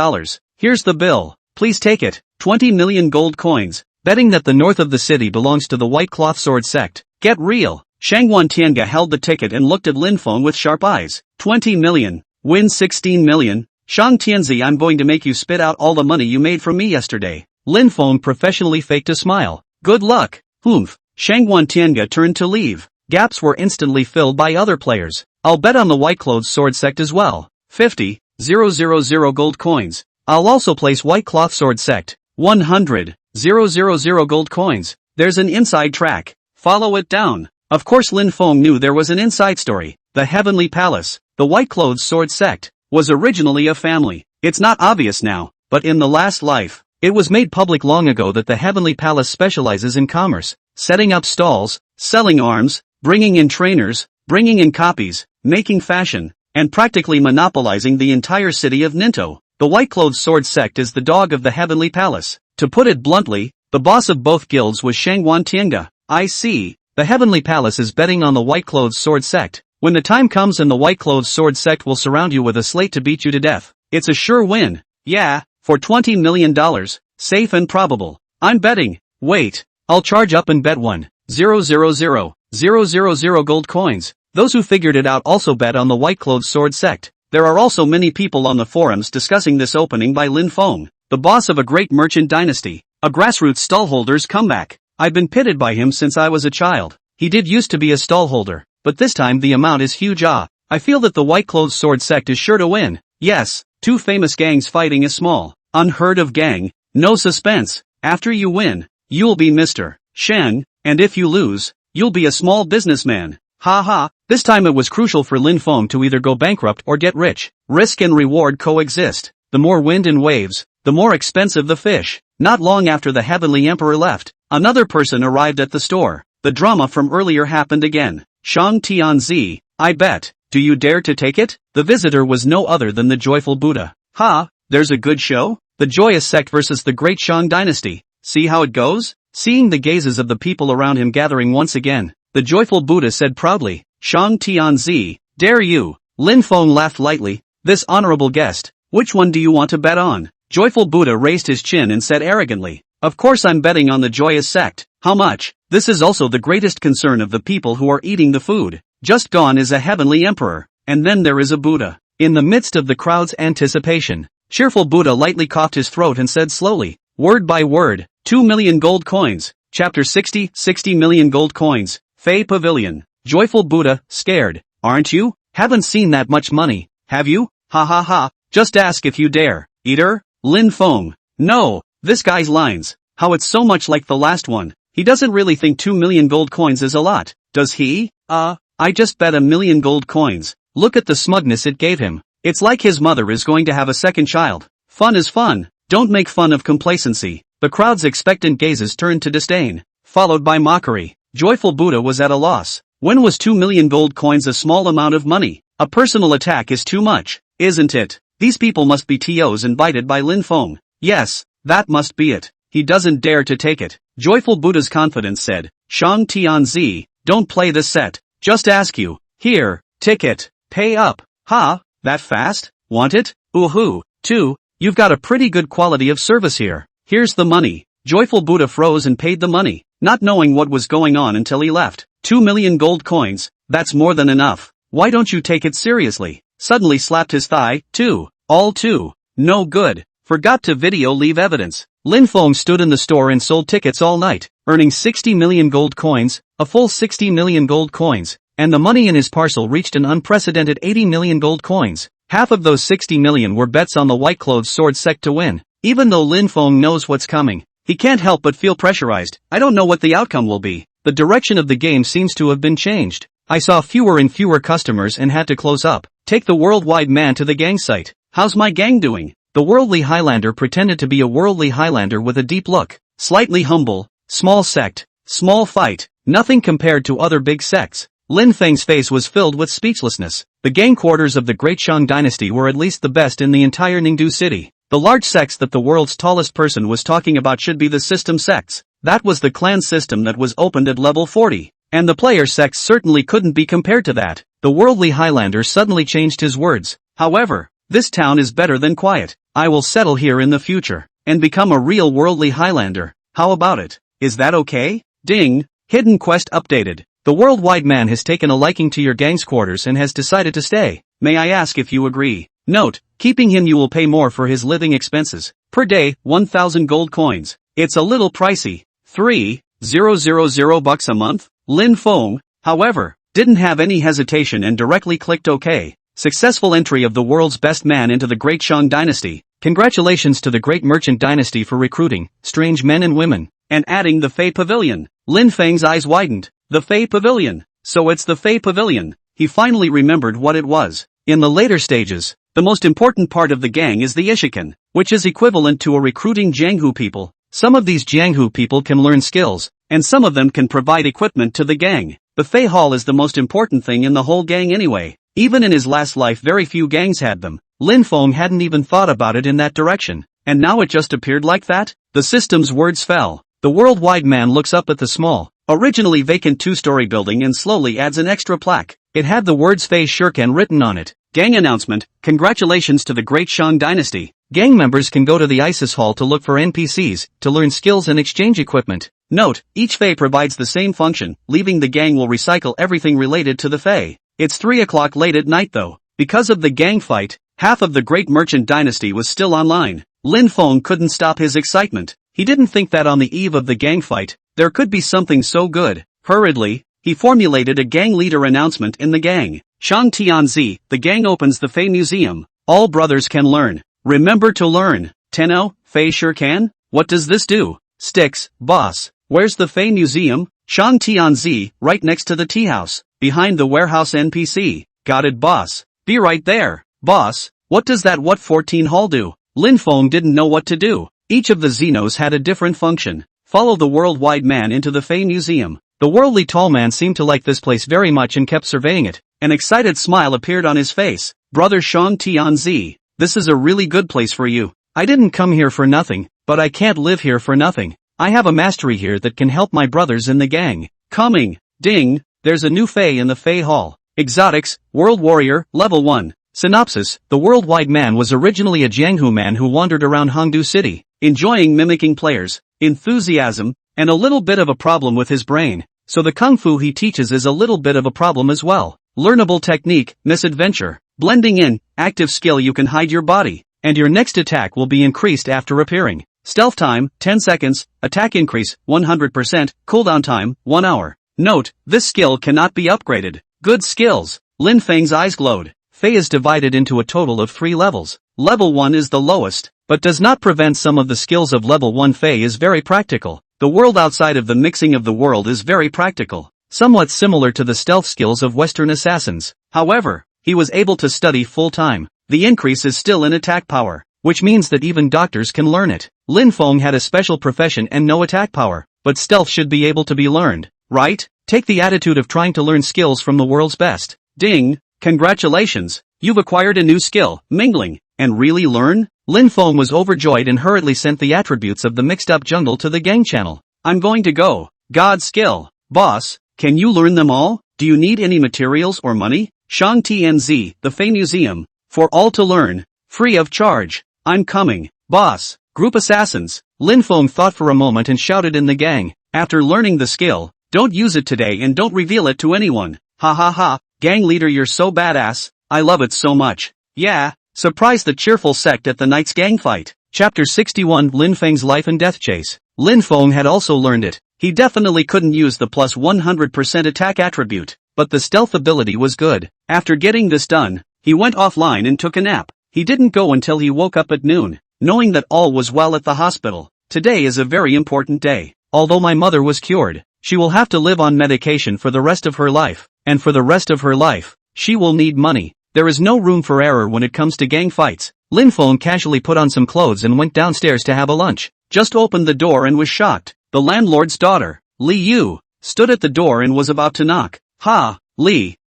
Here's the bill. Please take it." 20 million gold coins. Betting that the north of the city belongs to the White Cloth Sword Sect, Get real. Shangwan Tianga held the ticket and looked at Lin Feng with sharp eyes. 20 million. Win 16 million. Shang Tianzi, I'm going to make you spit out all the money you made from me yesterday. Lin Feng professionally faked a smile. Good luck. Humph. Shangwan Tianga turned to leave. Gaps were instantly filled by other players. I'll bet on the White Clothes Sword Sect as well. 50,000 gold coins. I'll also place White Cloth Sword Sect. 100,000 gold coins. There's an inside track. Follow it down. Of course Lin Feng knew there was an inside story. The Heavenly Palace, the White Clothes Sword Sect, was originally a family. It's not obvious now, but in the last life, it was made public long ago that the Heavenly Palace specializes in commerce, setting up stalls, selling arms, bringing in trainers, bringing in copies, making fashion, and practically monopolizing the entire city of Ninto. The White Clothes Sword Sect is the dog of the Heavenly Palace. To put it bluntly, the boss of both guilds was Shangwan Tianga. I see. The Heavenly Palace is betting on the White Clothes Sword Sect. When the time comes and the White Clothes Sword Sect will surround you with a slate to beat you to death, it's a sure win. Yeah, for $20 million, safe and probable. I'm betting. Wait, I'll charge up and bet 1,000,000 gold coins. Those who figured it out also bet on the White Clothes Sword Sect. There are also many people on the forums discussing this opening by Lin Feng, the boss of a great merchant dynasty, a grassroots stallholder's comeback. I've been pitted by him since I was a child. He did used to be a stallholder, but this time the amount is huge. I feel that the White Clothes Sword Sect is sure to win. Yes, two famous gangs fighting a small, unheard of gang. No suspense. After you win, you'll be Mr. Shang, and if you lose, you'll be a small businessman. Ha ha. This time it was crucial for Lin Feng to either go bankrupt or get rich. Risk and reward coexist. The more wind and waves, the more expensive the fish. Not long after the Heavenly Emperor left, another person arrived at the store. The drama from earlier happened again. Shang Tianzi, I bet. Do you dare to take it? The visitor was no other than the Joyful Buddha. Ha, there's a good show? The Joyous Sect versus the Great Shang Dynasty. See how it goes? Seeing the gazes of the people around him gathering once again, the Joyful Buddha said proudly, Shang Tianzi, dare you? Lin Feng laughed lightly. This honorable guest, which one do you want to bet on? Joyful Buddha raised his chin and said arrogantly, of course I'm betting on the Joyous Sect. How much? This is also the greatest concern of the people who are eating the food. Just gone is a Heavenly Emperor, and then there is a Buddha. In the midst of the crowd's anticipation, cheerful Buddha lightly coughed his throat and said slowly, word by word, 2 million gold coins. Chapter 60 million gold coins. Fey Pavilion. Joyful Buddha, scared. Aren't you? Haven't seen that much money, have you? Ha ha ha. Just ask if you dare. Eater? Lin Feng. No, this guy's lines. How it's so much like the last one. He doesn't really think 2 million gold coins is a lot, does he? I just bet 1 million gold coins. Look at the smugness it gave him. It's like his mother is going to have a second child. Fun is fun. Don't make fun of complacency. The crowd's expectant gazes turned to disdain, followed by mockery. Joyful Buddha was at a loss. When was 2 million gold coins a small amount of money? A personal attack is too much, isn't it? These people must be TOs invited by Lin Feng. Yes, that must be it. He doesn't dare to take it. Joyful Buddha's confidence said, Shang Tianzi, don't play this set. Just ask you. Here, ticket. Pay up. Ha, that fast? Want it? Ooh-hoo. 2, you've got a pretty good quality of service here. Here's the money. Joyful Buddha froze and paid the money, not knowing what was going on until he left. 2 million gold coins, that's more than enough. Why don't you take it seriously? Suddenly slapped his thigh. 2, all 2. No good. Forgot to video leave evidence. Lin Feng stood in the store and sold tickets all night, earning 60 million gold coins, a full 60 million gold coins, and the money in his parcel reached an unprecedented 80 million gold coins. Half of those 60 million were bets on the White Clothes Sword Sect to win. Even though Lin Feng knows what's coming, he can't help but feel pressurized. I don't know what the outcome will be. The direction of the game seems to have been changed. I saw fewer and fewer customers and had to close up. Take the worldwide man to the gang site. How's my gang doing? The worldly Highlander pretended to be a worldly Highlander with a deep look. Slightly humble, small sect, small fight, nothing compared to other big sects. Lin Feng's face was filled with speechlessness. The gang quarters of the Great Shang Dynasty were at least the best in the entire Ningdu city. The large sects that the world's tallest person was talking about should be the system sects. That was the clan system that was opened at level 40. And the player sects certainly couldn't be compared to that. The worldly Highlander suddenly changed his words. However, this town is better than quiet. I will settle here in the future, and become a real worldly Highlander. How about it? Is that okay? Ding! Hidden quest updated. The worldwide man has taken a liking to your gang's quarters and has decided to stay. May I ask if you agree? Note, keeping him you will pay more for his living expenses. Per day, 1,000 gold coins. It's a little pricey. 3,000 bucks a month? Lin Feng, however, didn't have any hesitation and directly clicked OK. Successful entry of the world's best man into the Great Shang Dynasty. Congratulations to the Great Merchant Dynasty for recruiting strange men and women, and adding the Fey Pavilion. Lin Feng's eyes widened. The Fey Pavilion. So it's the Fey Pavilion. He finally remembered what it was. In the later stages, the most important part of the gang is the Ishikan, which is equivalent to a recruiting Jianghu people. Some of these Jianghu people can learn skills, and some of them can provide equipment to the gang. The Fey Hall is the most important thing in the whole gang anyway. Even in his last life very few gangs had them. Lin Feng hadn't even thought about it in that direction, and now it just appeared like that? The system's words fell. The worldwide man looks up at the small, originally vacant two-story building and slowly adds an extra plaque. It had the words Fei Shirkan written on it. Gang announcement, congratulations to the Great Shang Dynasty. Gang members can go to the ISIS Hall to look for NPCs, to learn skills and exchange equipment. Note, each Fey provides the same function, leaving the gang will recycle everything related to the Fey. It's 3 o'clock late at night though. Because of the gang fight, half of the Great Merchant Dynasty was still online. Lin Feng couldn't stop his excitement. He didn't think that on the eve of the gang fight, there could be something so good. Hurriedly, he formulated a gang leader announcement in the gang. Shang Tianzi, the gang opens the Fey Museum. All brothers can learn. Remember to learn. Tenno, Fei sure can? What does this do? Sticks, boss. Where's the Fey Museum? Shang Tianzi, right next to the tea house. Behind the warehouse NPC. Got it boss. Be right there. Boss, what does that what 14 hall do? Lin Feng didn't know what to do. Each of the Xenos had a different function. Follow the worldwide man into the Fey Museum. The worldly tall man seemed to like this place very much and kept surveying it. An excited smile appeared on his face. Brother Shang Tianzi, this is a really good place for you. I didn't come here for nothing, but I can't live here for nothing. I have a mastery here that can help my brothers in the gang. Coming. Ding. There's a new Fey in the Fey Hall. Exotics, World Warrior, Level 1. Synopsis, the worldwide man was originally a Jianghu man who wandered around Hongdu City, enjoying mimicking players, enthusiasm, and a little bit of a problem with his brain. So the kung fu he teaches is a little bit of a problem as well. Learnable technique, misadventure, blending in, active skill you can hide your body, and your next attack will be increased after appearing. Stealth time, 10 seconds, attack increase, 100%, cooldown time, 1 hour. Note, this skill cannot be upgraded. Good skills. Lin Feng's eyes glowed. Fey is divided into a total of 3 levels. Level 1 is the lowest, but does not prevent some of the skills of level 1. Fey is very practical. The world outside of the mixing of the world is very practical, somewhat similar to the stealth skills of Western assassins. However, he was able to study full-time. The increase is still in attack power, which means that even doctors can learn it. Lin Feng had a special profession and no attack power, but stealth should be able to be learned, right? Take the attitude of trying to learn skills from the world's best. Ding! Congratulations! You've acquired a new skill, mingling, and really learn? Lin Feng was overjoyed and hurriedly sent the attributes of the mixed-up jungle to the gang channel. I'm going to go. God skill. Boss, can you learn them all? Do you need any materials or money? Shang Tianzi, the Fey Museum. For all to learn. Free of charge. I'm coming. Boss. Group assassins. Lin Feng thought for a moment and shouted in the gang. After learning the skill, don't use it today and don't reveal it to anyone. Ha ha ha. Gang leader, you're so badass. I love it so much. Yeah. Surprise the cheerful sect at the night's gang fight. Chapter 61, Lin Feng's Life and Death Chase. Lin Feng had also learned it. He definitely couldn't use the plus 100% attack attribute, but the stealth ability was good. After getting this done, he went offline and took a nap. He didn't go until he woke up at noon, knowing that all was well at the hospital. Today is a very important day. Although my mother was cured, she will have to live on medication for the rest of her life, and for the rest of her life, she will need money. There is no room for error when it comes to gang fights. Lin Feng casually put on some clothes and went downstairs to have a lunch. Just opened the door and was shocked. The landlord's daughter, Li Yu, stood at the door and was about to knock. Ha, Li,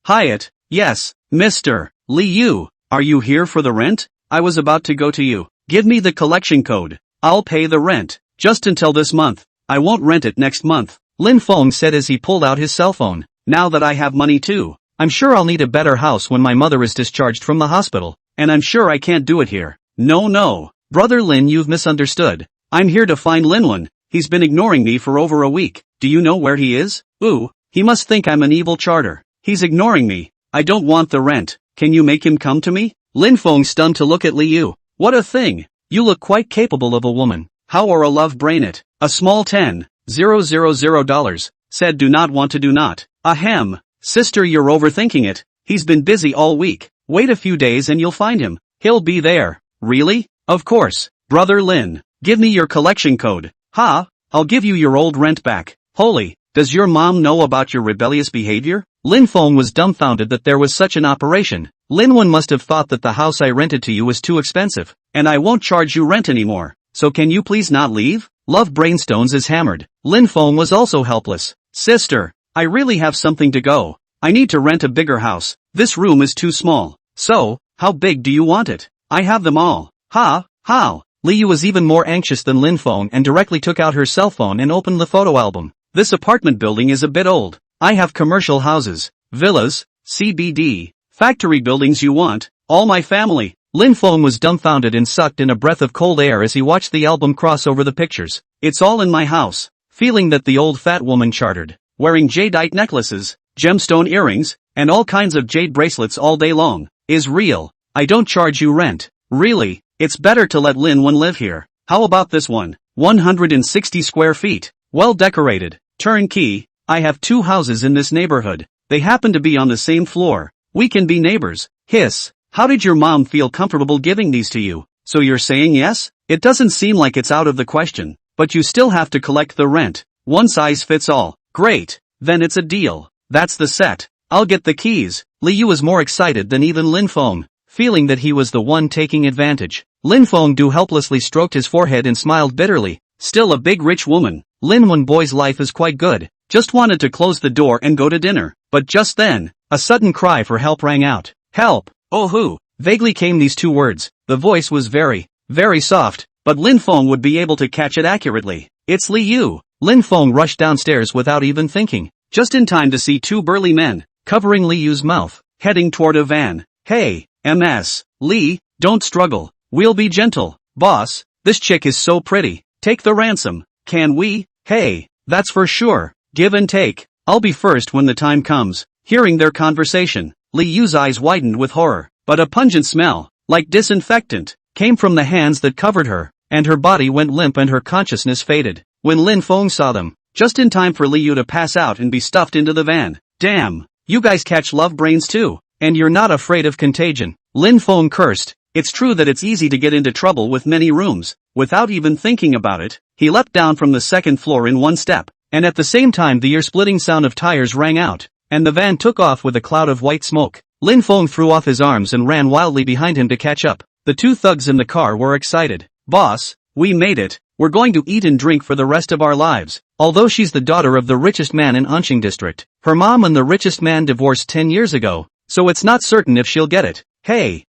Hyatt, yes, Mr. Li Yu, are you here for the rent? I was about to go to you. Give me the collection code. I'll pay the rent. Just until this month. I won't rent it next month. Lin Feng said as he pulled out his cell phone. Now that I have money too, I'm sure I'll need a better house when my mother is discharged from the hospital, and I'm sure I can't do it here. No, brother Lin, you've misunderstood. I'm here to find Linwen. He's been ignoring me for over a week. Do you know where he is? Ooh, he must think I'm an evil charter. He's ignoring me. I don't want the rent. Can you make him come to me? Lin Feng stunned to look at Li Yu. What a thing. You look quite capable of a woman. How or a love brain it? A small $10,000 said do not want to do not. Ahem. Sister, you're overthinking it. He's been busy all week. Wait a few days and you'll find him. He'll be there. Really? Of course. Brother Lin. Give me your collection code. Ha, I'll give you your old rent back. Holy, does your mom know about your rebellious behavior? Lin Feng was dumbfounded that there was such an operation. Lin Wen must have thought that the house I rented to you was too expensive, and I won't charge you rent anymore. So can you please not leave? Love Brainstones is hammered. Lin Feng was also helpless. Sister, I really have something to go. I need to rent a bigger house. This room is too small. So, how big do you want it? I have them all. Ha, how? Li Yu was even more anxious than Lin Feng and directly took out her cell phone and opened the photo album. This apartment building is a bit old. I have commercial houses, villas, CBD, factory buildings you want, all my family. Lin Feng was dumbfounded and sucked in a breath of cold air as he watched the album cross over the pictures. It's all in my house. Feeling that the old fat woman chartered, wearing jadeite necklaces, gemstone earrings, and all kinds of jade bracelets all day long, is real. I don't charge you rent. Really, it's better to let Lin Wen live here. How about this one? 160 square feet. Well decorated. Turnkey. I have 2 houses in this neighborhood. They happen to be on the same floor. We can be neighbors. Hiss. How did your mom feel comfortable giving these to you? So you're saying yes? It doesn't seem like it's out of the question. But you still have to collect the rent. One size fits all. Great. Then it's a deal. That's the set. I'll get the keys. Li Yu was more excited than even Lin Feng, feeling that he was the one taking advantage. Lin Feng helplessly stroked his forehead and smiled bitterly. Still a big rich woman. Lin Wen boy's life is quite good. Just wanted to close the door and go to dinner. But just then, a sudden cry for help rang out. Help! Oh who? Vaguely came these 2 words. The voice was very, very soft, but Lin Feng would be able to catch it accurately. It's Li Yu. Lin Feng rushed downstairs without even thinking. Just in time to see 2 burly men, covering Li Yu's mouth, heading toward a van. Hey, MS. Li, don't struggle. We'll be gentle. Boss, this chick is so pretty. Take the ransom. Can we? Hey, that's for sure. Give and take. I'll be first when the time comes. Hearing their conversation, Li Yu's eyes widened with horror, but a pungent smell, like disinfectant, came from the hands that covered her, and her body went limp and her consciousness faded. When Lin Feng saw them, just in time for Li Yu to pass out and be stuffed into the van. Damn, you guys catch love brains too, and you're not afraid of contagion. Lin Feng cursed. It's true that it's easy to get into trouble with many rooms. Without even thinking about it, he leapt down from the 2nd floor in one step, and at the same time the ear-splitting sound of tires rang out, and the van took off with a cloud of white smoke. Lin Feng threw off his arms and ran wildly behind him to catch up. The 2 thugs in the car were excited. Boss, we made it. We're going to eat and drink for the rest of our lives. Although she's the daughter of the richest man in Anqing district, her mom and the richest man divorced 10 years ago, so it's not certain if she'll get it. Hey,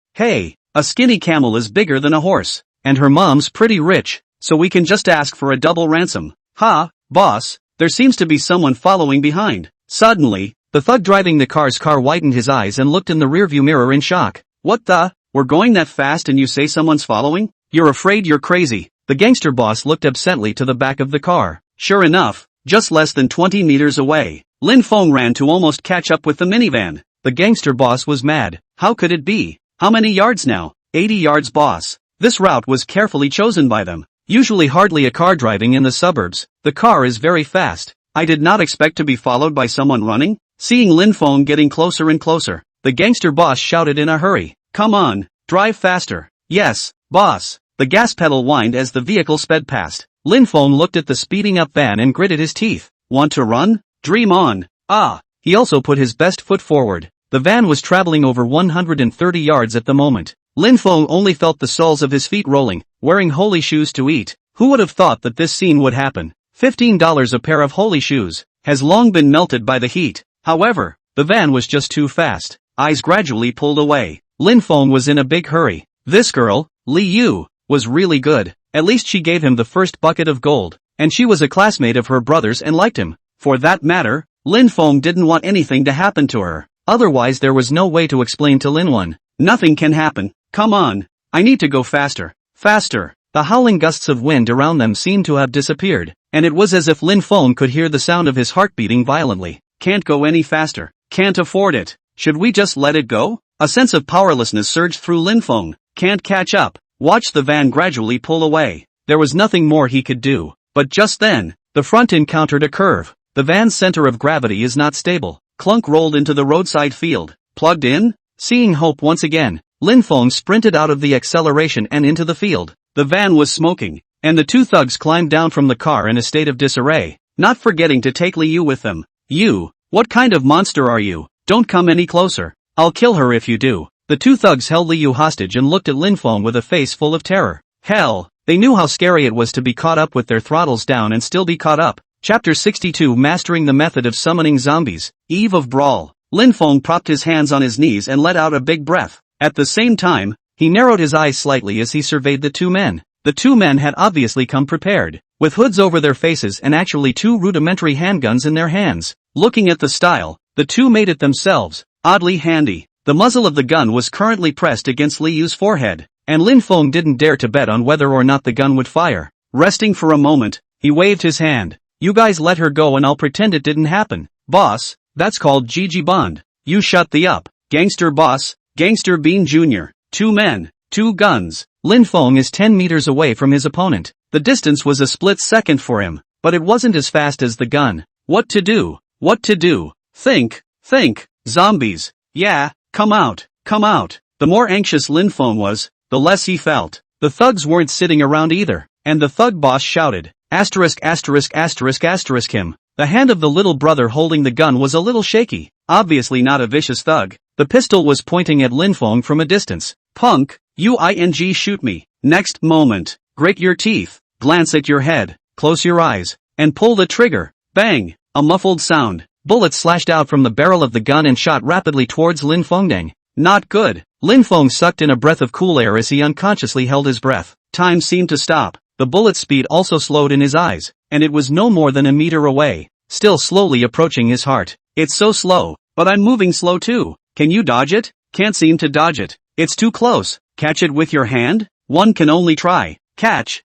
a skinny camel is bigger than a horse, and her mom's pretty rich, so we can just ask for a double ransom. Ha, boss, there seems to be someone following behind. Suddenly, the thug driving the car's car widened his eyes and looked in the rearview mirror in shock. What the? We're going that fast and you say someone's following? You're afraid you're crazy. The gangster boss looked absently to the back of the car. Sure enough, just less than 20 meters away, Lin Feng ran to almost catch up with the minivan. The gangster boss was mad. How could it be? How many yards now? 80 yards, boss. This route was carefully chosen by them. Usually hardly a car driving in the suburbs. The car is very fast. I did not expect to be followed by someone running. Seeing Lin Feng getting closer and closer, the gangster boss shouted in a hurry. Come on, drive faster. Yes, boss. The gas pedal whined as the vehicle sped past. Lin Feng looked at the speeding up van and gritted his teeth. Want to run? Dream on. Ah. He also put his best foot forward. The van was traveling over 130 yards at the moment. Lin Feng only felt the soles of his feet rolling, wearing holy shoes to eat. Who would have thought that this scene would happen? $15 a pair of holy shoes has long been melted by the heat. However, the van was just too fast. Eyes gradually pulled away. Lin Feng was in a big hurry. This girl, Li Yu, was really good. At least she gave him the first bucket of gold, and she was a classmate of her brother's and liked him. For that matter, Lin Feng didn't want anything to happen to her. Otherwise there was no way to explain to Lin Wen. Nothing can happen. Come on. I need to go faster. Faster. The howling gusts of wind around them seemed to have disappeared, and it was as if Lin Feng could hear the sound of his heart beating violently. Can't go any faster. Can't afford it. Should we just let it go? A sense of powerlessness surged through Lin Feng. Can't catch up. Watch the van gradually pull away. There was nothing more he could do. But just then, the front encountered a curve. The van's center of gravity is not stable. Clunk rolled into the roadside field. Plugged in? Seeing hope once again, Lin Feng sprinted out of the acceleration and into the field. The van was smoking, and the two thugs climbed down from the car in a state of disarray, not forgetting to take Liu with them. You? What kind of monster are you? Don't come any closer. I'll kill her if you do. The two thugs held Liu hostage and looked at Lin Feng with a face full of terror. Hell, they knew how scary it was to be caught up with their throttles down and still be caught up. Chapter 62 Mastering the Method of Summoning Zombies. Eve of Brawl. Lin Feng propped his hands on his knees and let out a big breath. At the same time, he narrowed his eyes slightly as he surveyed the two men. The two men had obviously come prepared, with hoods over their faces and actually two rudimentary handguns in their hands. Looking at the style, the two made it themselves, oddly handy. The muzzle of the gun was currently pressed against Liu's forehead, and Lin Feng didn't dare to bet on whether or not the gun would fire. Resting for a moment, he waved his hand. You guys let her go and I'll pretend it didn't happen. Boss, that's called GG Bond. You shut the up. Gangster boss, Gangster Bean Jr. Two men, two guns. Lin Feng is 10 meters away from his opponent. The distance was a split second for him, but it wasn't as fast as the gun. What to do? What to do? Think. Zombies. Yeah, come out. The more anxious Lin Feng was, the less he felt. The thugs weren't sitting around either, and the thug boss shouted, asterisk him. The hand of the little brother holding the gun was a little shaky, obviously not a vicious thug. The pistol was pointing at Lin Feng from a distance. Punk, shoot me. Next moment, grit your teeth, glance at your head, close your eyes, and pull the trigger. Bang, a muffled sound. Bullets slashed out from the barrel of the gun and shot rapidly towards Lin Feng. Not good. Lin Feng sucked in a breath of cool air as he unconsciously held his breath. Time seemed to stop. The bullet's speed also slowed in his eyes, and it was no more than a meter away, still slowly approaching his heart. It's so slow, but I'm moving slow too. Can you dodge it? Can't seem to dodge it. It's too close. Catch it with your hand? One can only try. Catch.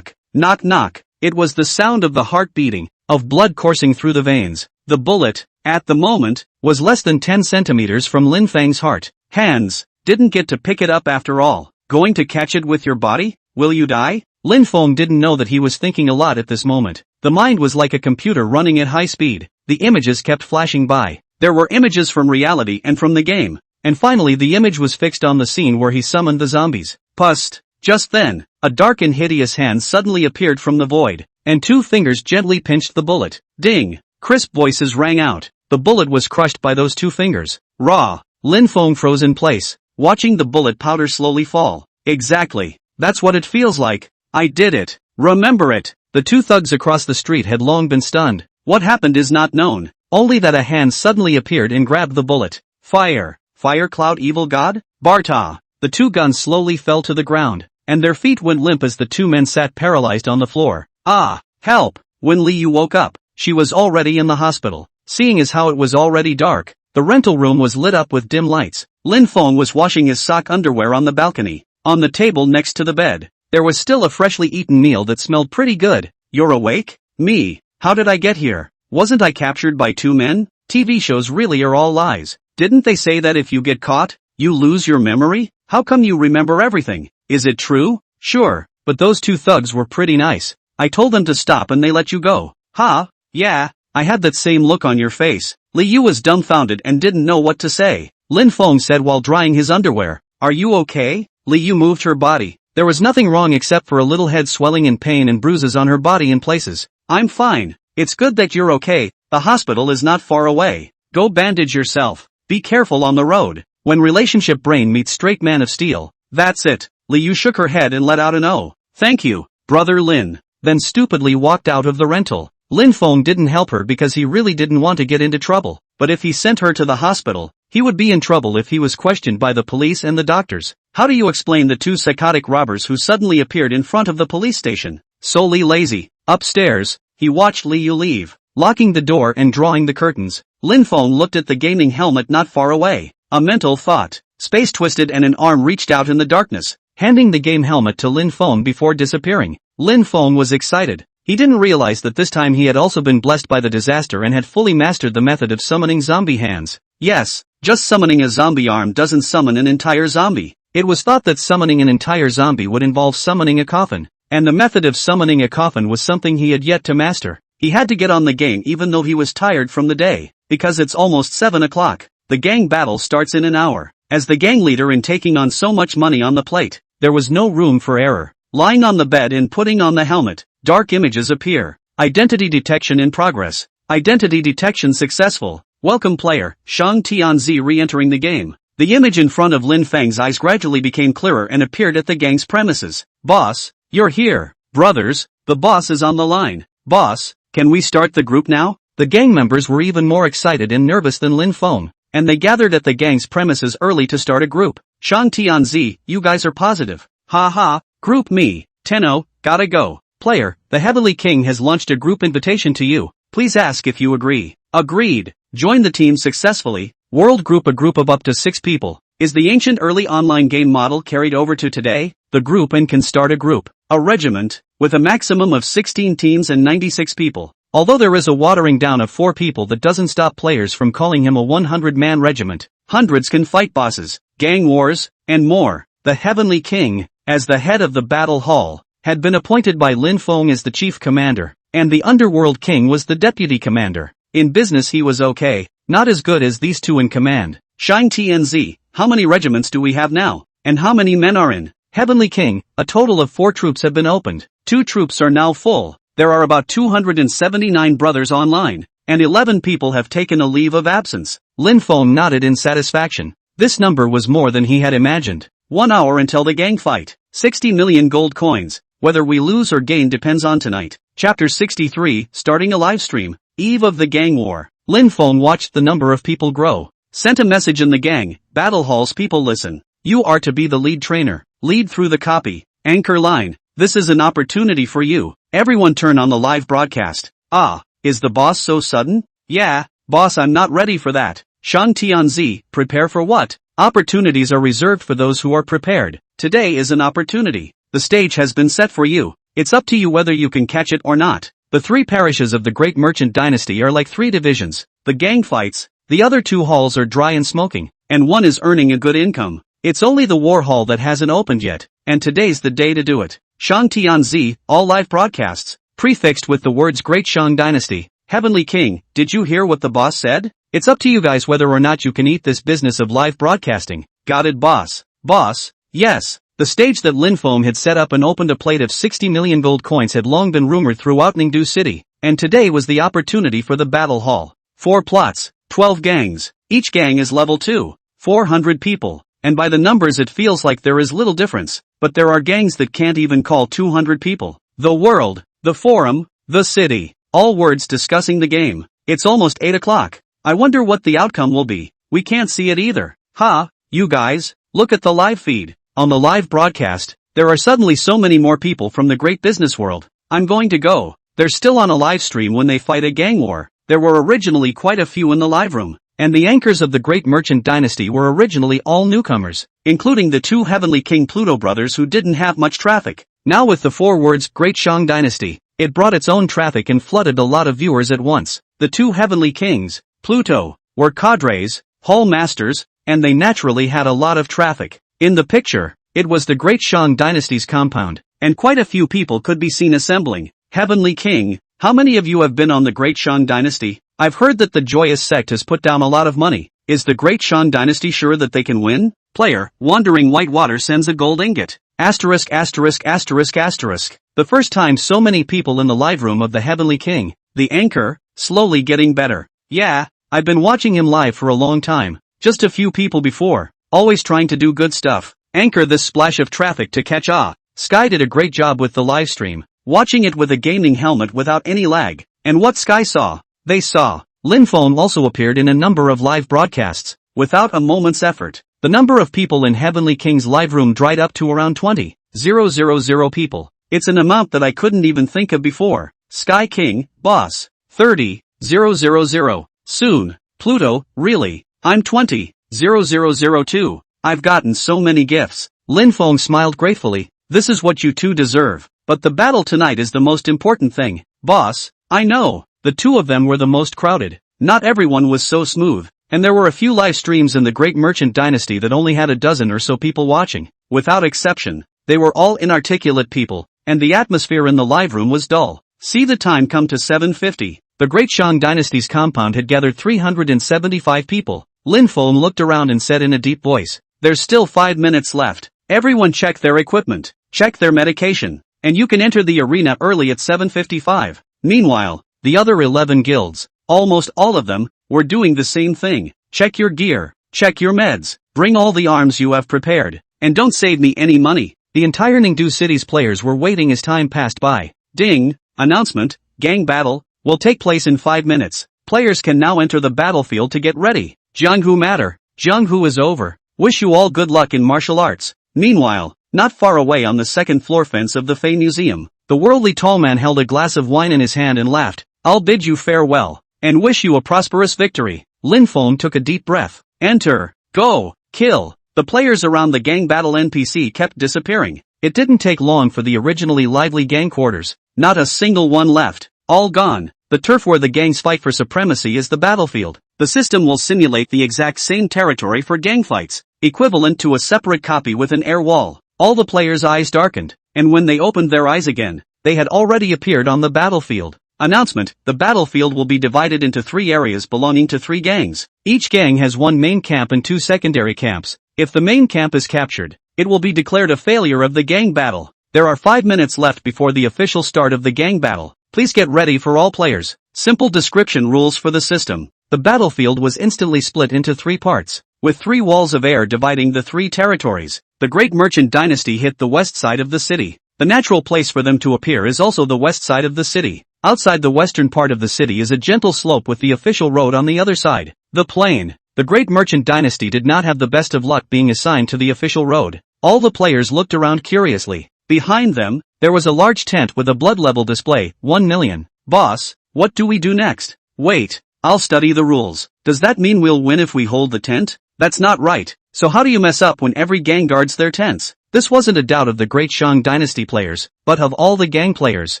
Knock knock. It was the sound of the heart beating, of blood coursing through the veins. The bullet, at the moment, was less than 10 centimeters from Lin Feng's heart. Hands. Didn't get to pick it up after all. Going to catch it with your body? Will you die? Lin Feng didn't know that he was thinking a lot at this moment. The mind was like a computer running at high speed. The images kept flashing by. There were images from reality and from the game. And finally the image was fixed on the scene where he summoned the zombies. Pust. Just then, a dark and hideous hand suddenly appeared from the void, and two fingers gently pinched the bullet. Ding! Crisp voices rang out. The bullet was crushed by those two fingers. Raw. Lin Feng froze in place, watching the bullet powder slowly fall. Exactly. That's what it feels like. I did it. Remember it. The two thugs across the street had long been stunned. What happened is not known, only that a hand suddenly appeared and grabbed the bullet. Fire. Fire Cloud Evil God? Barta. The two guns slowly fell to the ground, and their feet went limp as the two men sat paralyzed on the floor. Ah, help! When Liu woke up, she was already in the hospital. Seeing as how it was already dark, the rental room was lit up with dim lights. Lin Feng was washing his sock underwear on the balcony. On the table next to the bed, there was still a freshly eaten meal that smelled pretty good. You're awake? Me. How did I get here? Wasn't I captured by two men? TV shows really are all lies. Didn't they say that if you get caught, you lose your memory? How come you remember everything? Is it true? Sure, but those two thugs were pretty nice. I told them to stop and they let you go. Huh? Yeah, I had that same look on your face. Liu was dumbfounded and didn't know what to say. Lin Feng said while drying his underwear. Are you okay? Liu moved her body. There was nothing wrong except for a little head swelling in pain and bruises on her body in places. I'm fine. It's good that you're okay. The hospital is not far away. Go bandage yourself. Be careful on the road. When relationship brain meets straight man of steel. That's it. Liu shook her head and let out an "Oh, thank you, brother Lin," then stupidly walked out of the rental. Lin Feng didn't help her because he really didn't want to get into trouble, but if he sent her to the hospital, he would be in trouble if he was questioned by the police and the doctors. How do you explain the two psychotic robbers who suddenly appeared in front of the police station? Solely lazy. Upstairs, he watched Liu leave, locking the door and drawing the curtains. Lin Feng looked at the gaming helmet not far away. A mental thought. Space twisted and an arm reached out in the darkness. handing the game helmet to Lin Feng before disappearing. Lin Feng was excited. He didn't realize that this time he had also been blessed by the disaster and had fully mastered the method of summoning zombie hands. Yes, just summoning a zombie arm doesn't summon an entire zombie. It was thought that summoning an entire zombie would involve summoning a coffin, and the method of summoning a coffin was something he had yet to master. He had to get on the game even though he was tired from the day, because it's almost 7 o'clock. The gang battle starts in an hour. As the gang leader in taking on so much money on the plate, there was no room for error. Lying on the bed and putting on the helmet, dark images appear. Identity detection in progress. Identity detection successful. Welcome player, Shang Tianzi re-entering the game. The image in front of Lin Feng's eyes gradually became clearer and appeared at the gang's premises. Boss, you're here. Brothers, the boss is on the line. Boss, can we start the group now? The gang members were even more excited and nervous than Lin Feng, and they gathered at the gang's premises early to start a group. Shang Tianzi, you guys are positive. Ha ha, group me. Tenno, gotta go. Player, the Heavenly King has launched a group invitation to you. Please ask if you agree. Agreed. Join the team successfully. World group, a group of up to 6 people. Is the ancient early online game model carried over to today? The group and can start a group. A regiment, with a maximum of 16 teams and 96 people. Although there is a watering down of 4 people, that doesn't stop players from calling him a 100-man regiment. Hundreds can fight bosses, gang wars, and more. The Heavenly King, as the head of the battle hall, had been appointed by Lin Feng as the chief commander, and the Underworld King was the deputy commander. In business he was okay, not as good as these two in command. Shang Tianzi, how many regiments do we have now? And how many men are in? Heavenly King, a total of 4 troops have been opened. 2 troops are now full. There are about 279 brothers online, and 11 people have taken a leave of absence. Lin Feng nodded in satisfaction. This number was more than he had imagined. 1 hour until the gang fight. 60 million gold coins. Whether we lose or gain depends on tonight. Chapter 63, starting a live stream. Eve of the gang war. Lin Feng watched the number of people grow. Sent a message in the gang, battle halls people listen. You are to be the lead trainer. Lead through the copy. Anchor line. This is an opportunity for you. Everyone turn on the live broadcast. Ah, is the boss so sudden? Yeah, boss, I'm not ready for that. Shang Tianzi, prepare for what? Opportunities are reserved for those who are prepared. Today is an opportunity. The stage has been set for you. It's up to you whether you can catch it or not. The 3 parishes of the Great Merchant Dynasty are like 3 divisions. The gang fights, the other 2 halls are dry and smoking, and one is earning a good income. It's only the war hall that hasn't opened yet, and today's the day to do it. Shang Tianzi, all live broadcasts, prefixed with the words Great Shang Dynasty. Heavenly King, did you hear what the boss said? It's up to you guys whether or not you can eat this business of live broadcasting. Got it, boss? Boss? Yes. The stage that Lin Feng had set up and opened a plate of 60 million gold coins had long been rumored throughout Ningdu City, and today was the opportunity for the battle hall. 4 plots, 12 gangs. Each gang is level 2, 400 people, and by the numbers it feels like there is little difference, but there are gangs that can't even call 200 people. The world, the forum, the city, all words discussing the game. It's almost 8 o'clock. I wonder what the outcome will be. We can't see it either. Ha, you guys, look at the live feed. On the live broadcast, there are suddenly so many more people from the great business world. I'm going to go. They're still on a live stream when they fight a gang war. There were originally quite a few in the live room, and the anchors of the Great Merchant Dynasty were originally all newcomers, including the 2 Heavenly King Pluto brothers who didn't have much traffic. Now with the 4 words Great Shang Dynasty, it brought its own traffic and flooded a lot of viewers at once. The 2 Heavenly Kings, Pluto, were cadres, hall masters, and they naturally had a lot of traffic. In the picture, it was the Great Shang Dynasty's compound, and quite a few people could be seen assembling. Heavenly King, how many of you have been on the Great Shang Dynasty? I've heard that the Joyous Sect has put down a lot of money. Is the Great Shang Dynasty sure that they can win? Player, Wandering Whitewater sends a gold ingot. Asterisk asterisk asterisk asterisk. The first time so many people in the live room of the Heavenly King. The anchor, slowly getting better. Yeah, I've been watching him live for a long time. Just a few people before. Always trying to do good stuff. Anchor this splash of traffic to catch Sky did a great job with the live stream. Watching it with a gaming helmet without any lag. And what Sky saw? They saw. Lin Feng also appeared in a number of live broadcasts. Without a moment's effort, the number of people in Heavenly King's live room dried up to around 20,000 people. It's an amount that I couldn't even think of before. Sky King, boss. 30,000. Soon. Pluto, really? I'm 20,000 too. I've gotten so many gifts. Lin Feng smiled gratefully. This is what you two deserve. But the battle tonight is the most important thing. Boss, I know. The two of them were the most crowded. Not everyone was so smooth, and there were a few live streams in the Great Merchant Dynasty that only had a dozen or so people watching. Without exception, they were all inarticulate people, and the atmosphere in the live room was dull. See the time come to 7:50. The Great Shang Dynasty's compound had gathered 375 people. Lin Feng looked around and said in a deep voice, "There's still 5 minutes left. Everyone check their equipment, check their medication, and you can enter the arena early at 7:55. Meanwhile, the other 11 guilds, almost all of them, were doing the same thing. Check your gear, check your meds, bring all the arms you have prepared, and don't save me any money." The entire Ningdu city's players were waiting as time passed by. Ding! Announcement, gang battle, will take place in 5 minutes. Players can now enter the battlefield to get ready. Jianghu matter. Jianghu is over. Wish you all good luck in martial arts. Meanwhile, not far away on the second floor fence of the Fey Museum, the worldly tall man held a glass of wine in his hand and laughed. "I'll bid you farewell, and wish you a prosperous victory." Lin Feng took a deep breath. Enter, go, kill. The players around the gang battle NPC kept disappearing. It didn't take long for the originally lively gang quarters. Not a single one left. All gone. The turf where the gangs fight for supremacy is the battlefield. The system will simulate the exact same territory for gang fights, equivalent to a separate copy with an air wall. All the players' eyes darkened, and when they opened their eyes again, they had already appeared on the battlefield. Announcement, the battlefield will be divided into 3 areas belonging to 3 gangs. Each gang has 1 main camp and 2 secondary camps. If the main camp is captured, it will be declared a failure of the gang battle. There are 5 minutes left before the official start of the gang battle. Please get ready for all players. Simple description rules for the system. The battlefield was instantly split into 3 parts, with 3 walls of air dividing the 3 territories. The Great Merchant Dynasty hit the west side of the city. The natural place for them to appear is also the west side of the city. Outside the western part of the city is a gentle slope with the official road on the other side. The plain. The Great Merchant Dynasty did not have the best of luck being assigned to the official road. All the players looked around curiously. Behind them, there was a large tent with a blood level display, 1 million. Boss, what do we do next? Wait, I'll study the rules. Does that mean we'll win if we hold the tent? That's not right. So how do you mess up when every gang guards their tents? This wasn't a doubt of the Great Shang Dynasty players, but of all the gang players,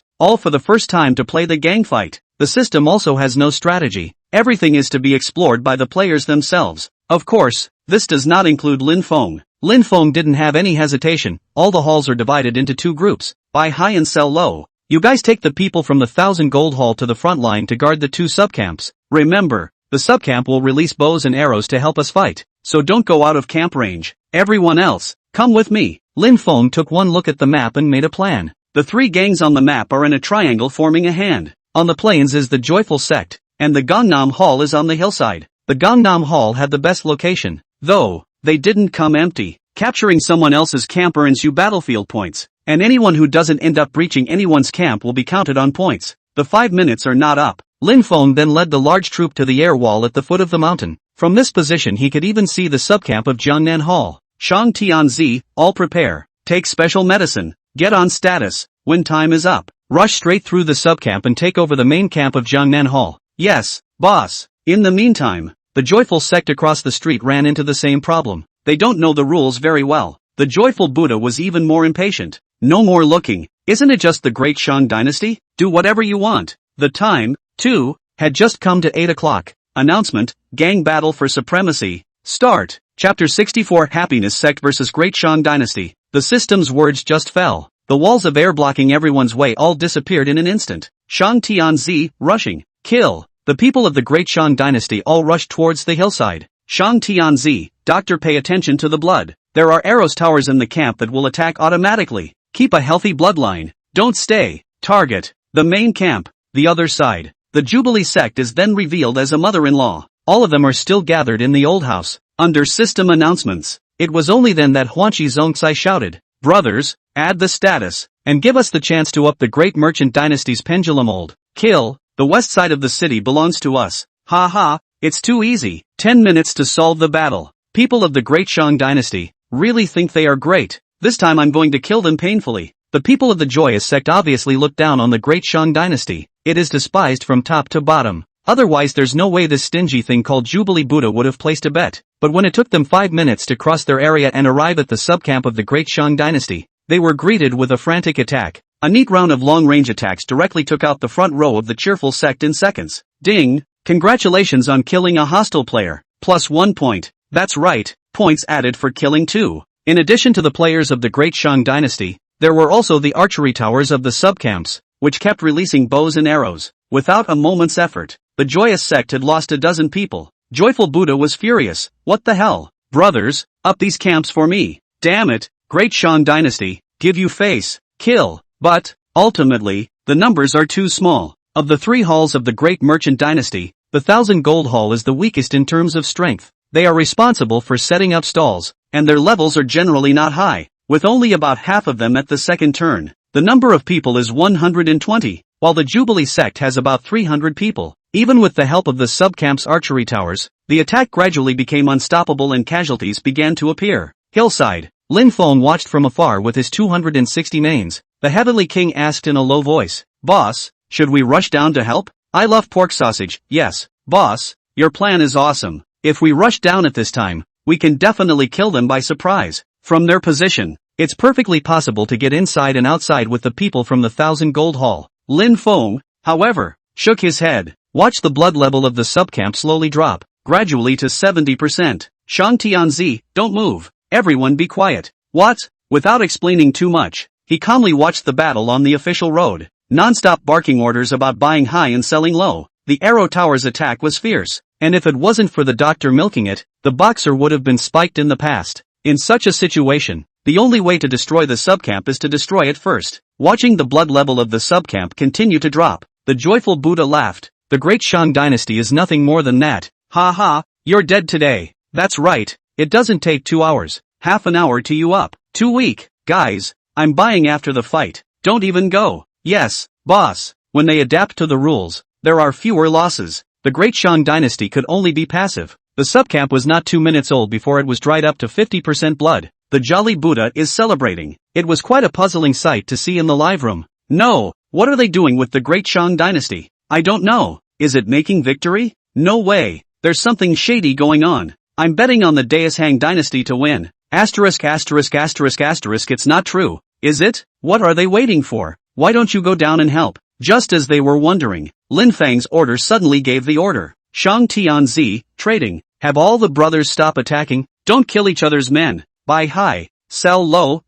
all for the first time to play the gang fight. The system also has no strategy. Everything is to be explored by the players themselves. Of course, this does not include Lin Feng. Lin Feng didn't have any hesitation. All the halls are divided into 2 groups. Buy high and sell low. You guys take the people from the 1,000 gold hall to the front line to guard the 2 subcamps. Remember, the subcamp will release bows and arrows to help us fight. So don't go out of camp range. Everyone else, come with me. Lin Feng took one look at the map and made a plan. The 3 gangs on the map are in a triangle forming a hand. On the plains is the Joyful Sect, and the Gangnam Hall is on the hillside. The Gangnam Hall had the best location, though they didn't come empty. Capturing someone else's camp earns you battlefield points, and anyone who doesn't end up breaching anyone's camp will be counted on points. The 5 minutes are not up. Lin Feng then led the large troop to the air wall at the foot of the mountain. From this position he could even see the subcamp of Jiangnan Hall. Shang Tianzi, all prepare. Take special medicine. Get on status. When time is up, rush straight through the subcamp and take over the main camp of Jiangnan Hall. Yes, boss. In the meantime, the Joyful Sect across the street ran into the same problem. They don't know the rules very well. The Joyful Buddha was even more impatient. No more looking. Isn't it just the Great Shang Dynasty? Do whatever you want. The time, too, had just come to 8 o'clock. Announcement, gang battle for supremacy. Start. Chapter 64 Happiness Sect vs Great Shang Dynasty. The system's words just fell. The walls of air blocking everyone's way all disappeared in an instant. Shang Tianzi, rushing. Kill. The people of the Great Shang Dynasty all rushed towards the hillside. Shang Tianzi, doctor, pay attention to the blood. There are arrows towers in the camp that will attack automatically. Keep a healthy bloodline. Don't stay. Target. The main camp. The other side. The Jubilee sect is then revealed as a mother-in-law. All of them are still gathered in the old house. Under system announcements. It was only then that Huanqi Zongcai shouted, "Brothers, add the status, and give us the chance to up the Great Merchant Dynasty's pendulum old. Kill. The west side of the city belongs to us. Ha ha, it's too easy. 10 minutes to solve the battle. People of the Great Shang Dynasty really think they are great. This time I'm going to kill them painfully." The people of the Joyous sect obviously look down on the Great Shang Dynasty. It is despised from top to bottom. Otherwise there's no way this stingy thing called Jubilee Buddha would have placed a bet. but when it took them 5 minutes to cross their area and arrive at the subcamp of the Great Shang Dynasty, they were greeted with a frantic attack. A neat round of long-range attacks directly took out the front row of the cheerful sect in seconds. Ding! Congratulations on killing a hostile player. Plus 1 point. That's right, points added for killing 2. In addition to the players of the Great Shang Dynasty, there were also the archery towers of the subcamps, which kept releasing bows and arrows, without a moment's effort. The joyous sect had lost a dozen people. Joyful Buddha was furious. What the hell? Brothers, up these camps for me. Damn it, Great Shang Dynasty, give you face, kill. But, ultimately, the numbers are too small. Of the 3 halls of the Great Merchant Dynasty, the 1000 Gold Hall is the weakest in terms of strength. They are responsible for setting up stalls, and their levels are generally not high, with only about half of them at the second turn. The number of people is 120, while the Jubilee sect has about 300 people. Even with the help of the subcamp's archery towers, the attack gradually became unstoppable and casualties began to appear. Hillside. Lin Feng watched from afar with his 260 mains. The Heavenly King asked in a low voice, "Boss, should we rush down to help?" "I love pork sausage." "Yes, boss, your plan is awesome. If we rush down at this time, we can definitely kill them by surprise. From their position, it's perfectly possible to get inside and outside with the people from the 1000 Gold Hall." Lin Feng, however, shook his head. Watch the blood level of the subcamp slowly drop, gradually to 70%. Shang Tianzi, don't move. Everyone be quiet. What? Without explaining too much, he calmly watched the battle on the official road. Non-stop barking orders about buying high and selling low. The Arrow Tower's attack was fierce, and if it wasn't for the doctor milking it, the boxer would have been spiked in the past. In such a situation, the only way to destroy the subcamp is to destroy it first. Watching the blood level of the subcamp continue to drop, the joyful Buddha laughed. The Great Shang Dynasty is nothing more than that. Ha ha, you're dead today. That's right, it doesn't take 2 hours. Half an hour to you up. Too weak. Guys, I'm buying after the fight. Don't even go. Yes, boss. When they adapt to the rules, there are fewer losses. The Great Shang Dynasty could only be passive. The subcamp was not 2 minutes old before it was dried up to 50% blood. The Jolly Buddha is celebrating. It was quite a puzzling sight to see in the live room. No, what are they doing with the Great Shang Dynasty? I don't know. Is it making victory? No way. There's something shady going on. I'm betting on the Deus Hang Dynasty to win. Asterisk asterisk asterisk asterisk it's not true, is it? What are they waiting for? Why don't you go down and help? Just as they were wondering, Lin Feng's order suddenly gave the order. Shang Tianzi, trading. Have all the brothers stop attacking. Don't kill each other's men. Buy high. Sell low.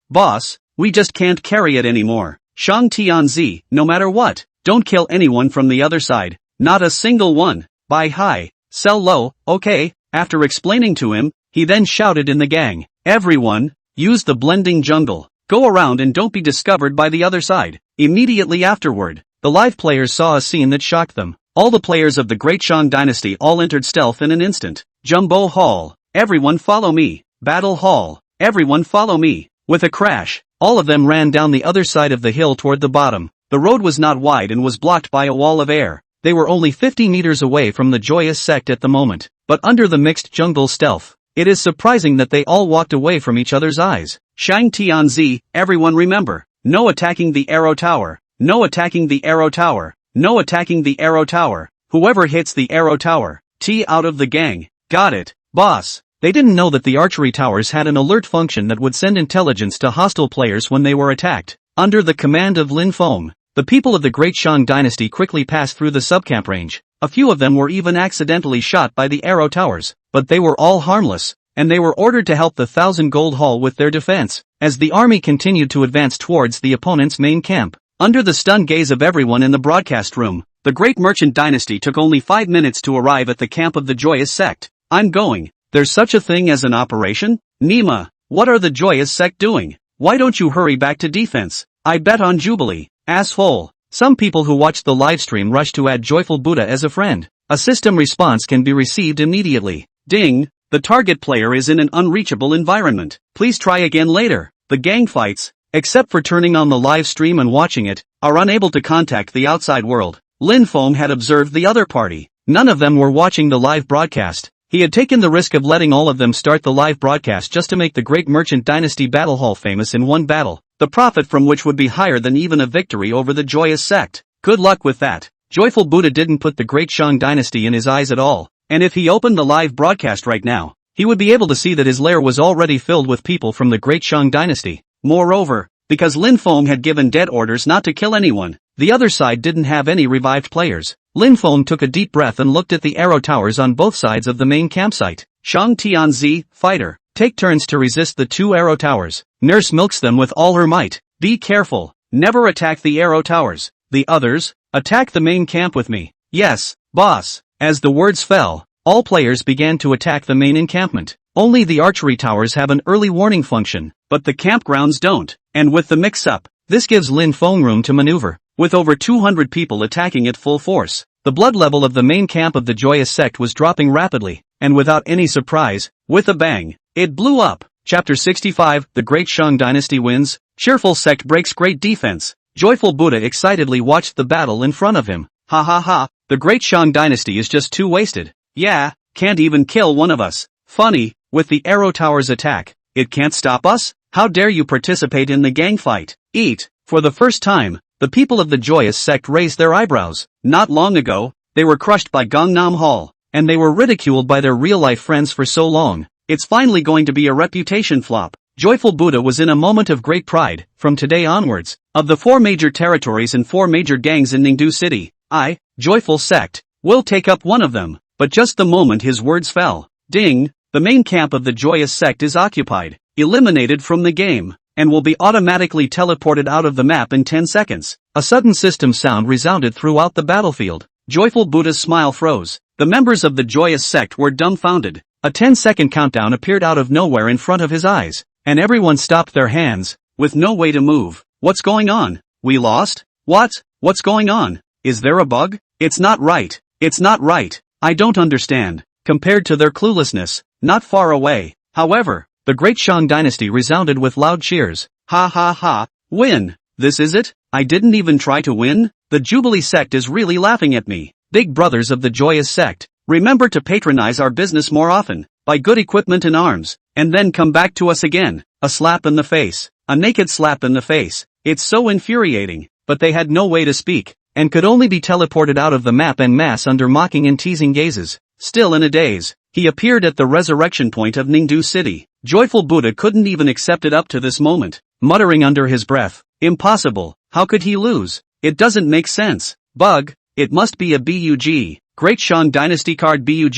Boss, we just can't carry it anymore. Shang Tianzi, no matter what. Don't kill anyone from the other side. Not a single one. Buy high. Sell low. Okay. After explaining to him, he then shouted in the gang. Everyone, use the blending jungle. Go around and don't be discovered by the other side. Immediately afterward, the live players saw a scene that shocked them. All the players of the Great Shang Dynasty all entered stealth in an instant. Jumbo Hall. Everyone follow me. Battle Hall. Everyone follow me. With a crash, all of them ran down the other side of the hill toward the bottom. The road was not wide and was blocked by a wall of air. They were only 50 meters away from the joyous sect at the moment, but under the mixed jungle stealth, it is surprising that they all walked away from each other's eyes. Shang Tianzi, everyone remember, no attacking the Arrow Tower, no attacking the Arrow Tower, no attacking the Arrow Tower. Whoever hits the Arrow Tower, out of the gang. Got it, boss. They didn't know that the archery towers had an alert function that would send intelligence to hostile players when they were attacked. Under the command of Lin Feng, the people of the Great Shang Dynasty quickly passed through the subcamp range. A few of them were even accidentally shot by the arrow towers, but they were all harmless, and they were ordered to help the 1000 Gold Hall with their defense. As the army continued to advance towards the opponent's main camp, under the stunned gaze of everyone in the broadcast room, the Great Merchant Dynasty took only 5 minutes to arrive at the camp of the Joyous Sect. I'm going. There's such a thing as an operation? Nima, what are the Joyous Sect doing? Why don't you hurry back to defense? I bet on Jubilee. Asshole. Some people who watched the livestream rushed to add Joyful Buddha as a friend. A system response can be received immediately. Ding. The target player is in an unreachable environment. Please try again later. The gang fights, except for turning on the live stream and watching it, are unable to contact the outside world. Lin Feng had observed the other party. None of them were watching the live broadcast. He had taken the risk of letting all of them start the live broadcast just to make the Great Merchant Dynasty Battle Hall famous in one battle, the profit from which would be higher than even a victory over the Joyous Sect. Good luck with that. Joyful Buddha didn't put the Great Shang Dynasty in his eyes at all, and if he opened the live broadcast right now, he would be able to see that his lair was already filled with people from the Great Shang Dynasty. Moreover, because Lin Feng had given dead orders not to kill anyone, the other side didn't have any revived players. Lin Feng took a deep breath and looked at the arrow towers on both sides of the main campsite. Shang Tianzi, fighter, take turns to resist the 2 arrow towers. Nurse milks them with all her might. Be careful, never attack the arrow towers. The others, attack the main camp with me. Yes, boss. As the words fell, all players began to attack the main encampment. Only the archery towers have an early warning function, but the campgrounds don't. And with the mix-up, this gives Lin Feng room to maneuver. With over 200 people attacking at full force, the blood level of the main camp of the Joyous Sect was dropping rapidly, and without any surprise, with a bang, it blew up. Chapter 65, The Great Shang Dynasty Wins. Cheerful Sect breaks great defense. Joyful Buddha excitedly watched the battle in front of him. Ha ha ha, the Great Shang Dynasty is just too wasted. Yeah, can't even kill one of us. Funny, with the arrow towers attack, it can't stop us? How dare you participate in the gang fight? Eat. For the first time, the people of the Joyous Sect raised their eyebrows. Not long ago, they were crushed by Gangnam Hall, and they were ridiculed by their real-life friends for so long. It's finally going to be a reputation flop. Joyful Buddha was in a moment of great pride. From today onwards, of the 4 major territories and 4 major gangs in Ningdu City, I, Joyful Sect, will take up one of them. But just the moment his words fell, ding, the main camp of the Joyous Sect is occupied, eliminated from the game, and will be automatically teleported out of the map in 10 seconds. A sudden system sound resounded throughout the battlefield. Joyful Buddha's smile froze. The members of the Joyous Sect were dumbfounded. A 10-second countdown appeared out of nowhere in front of his eyes, and everyone stopped their hands, with no way to move. What's going on? We lost? What? What's going on? Is there a bug? It's not right. It's not right. I don't understand. Compared to their cluelessness, not far away. However, the Great Shang Dynasty resounded with loud cheers. Ha ha ha, win! This is it? I didn't even try to win? The Jubilee Sect is really laughing at me. Big brothers of the Joyous Sect, remember to patronize our business more often, buy good equipment and arms, and then come back to us again. A slap in the face. A naked slap in the face. It's so infuriating, but they had no way to speak, and could only be teleported out of the map en masse under mocking and teasing gazes. Still in a daze, he appeared at the resurrection point of Ningdu City. Joyful Buddha couldn't even accept it up to this moment, muttering under his breath, impossible, how could he lose? It doesn't make sense. Bug, it must be a bug. Great Shang Dynasty card bug.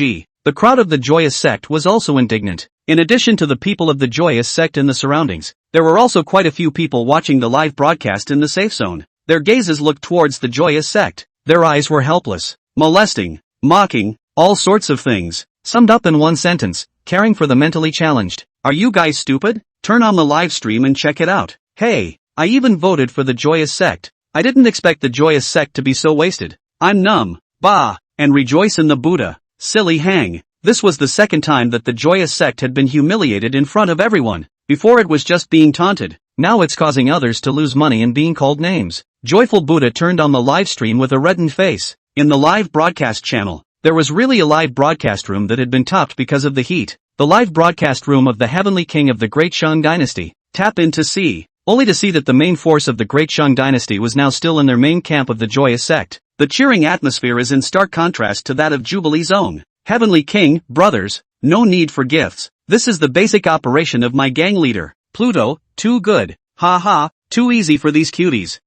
The crowd of the Joyous Sect was also indignant. In addition to the people of the Joyous Sect in the surroundings, there were also quite a few people watching the live broadcast in the safe zone. Their gazes looked towards the Joyous Sect. Their eyes were helpless, molesting, mocking, all sorts of things, summed up in one sentence, caring for the mentally challenged. Are you guys stupid? Turn on the live stream and check it out. Hey, I even voted for the Joyous Sect. I didn't expect the Joyous Sect to be so wasted. I'm numb. Bah, and rejoice in the Buddha. Silly hang. This was the second time that the Joyous Sect had been humiliated in front of everyone. Before it was just being taunted. Now it's causing others to lose money and being called names. Joyful Buddha turned on the live stream with a reddened face. In the live broadcast channel, there was really a live broadcast room that had been topped because of the heat. The live broadcast room of the Heavenly King of the Great Shang Dynasty. Tap in to see. Only to see that the main force of the Great Shang Dynasty was now still in their main camp of the Joyous Sect. The cheering atmosphere is in stark contrast to that of Jubilee's own. Heavenly King, brothers, no need for gifts. This is the basic operation of my gang leader, Pluto, too good. Ha ha, too easy for these cuties.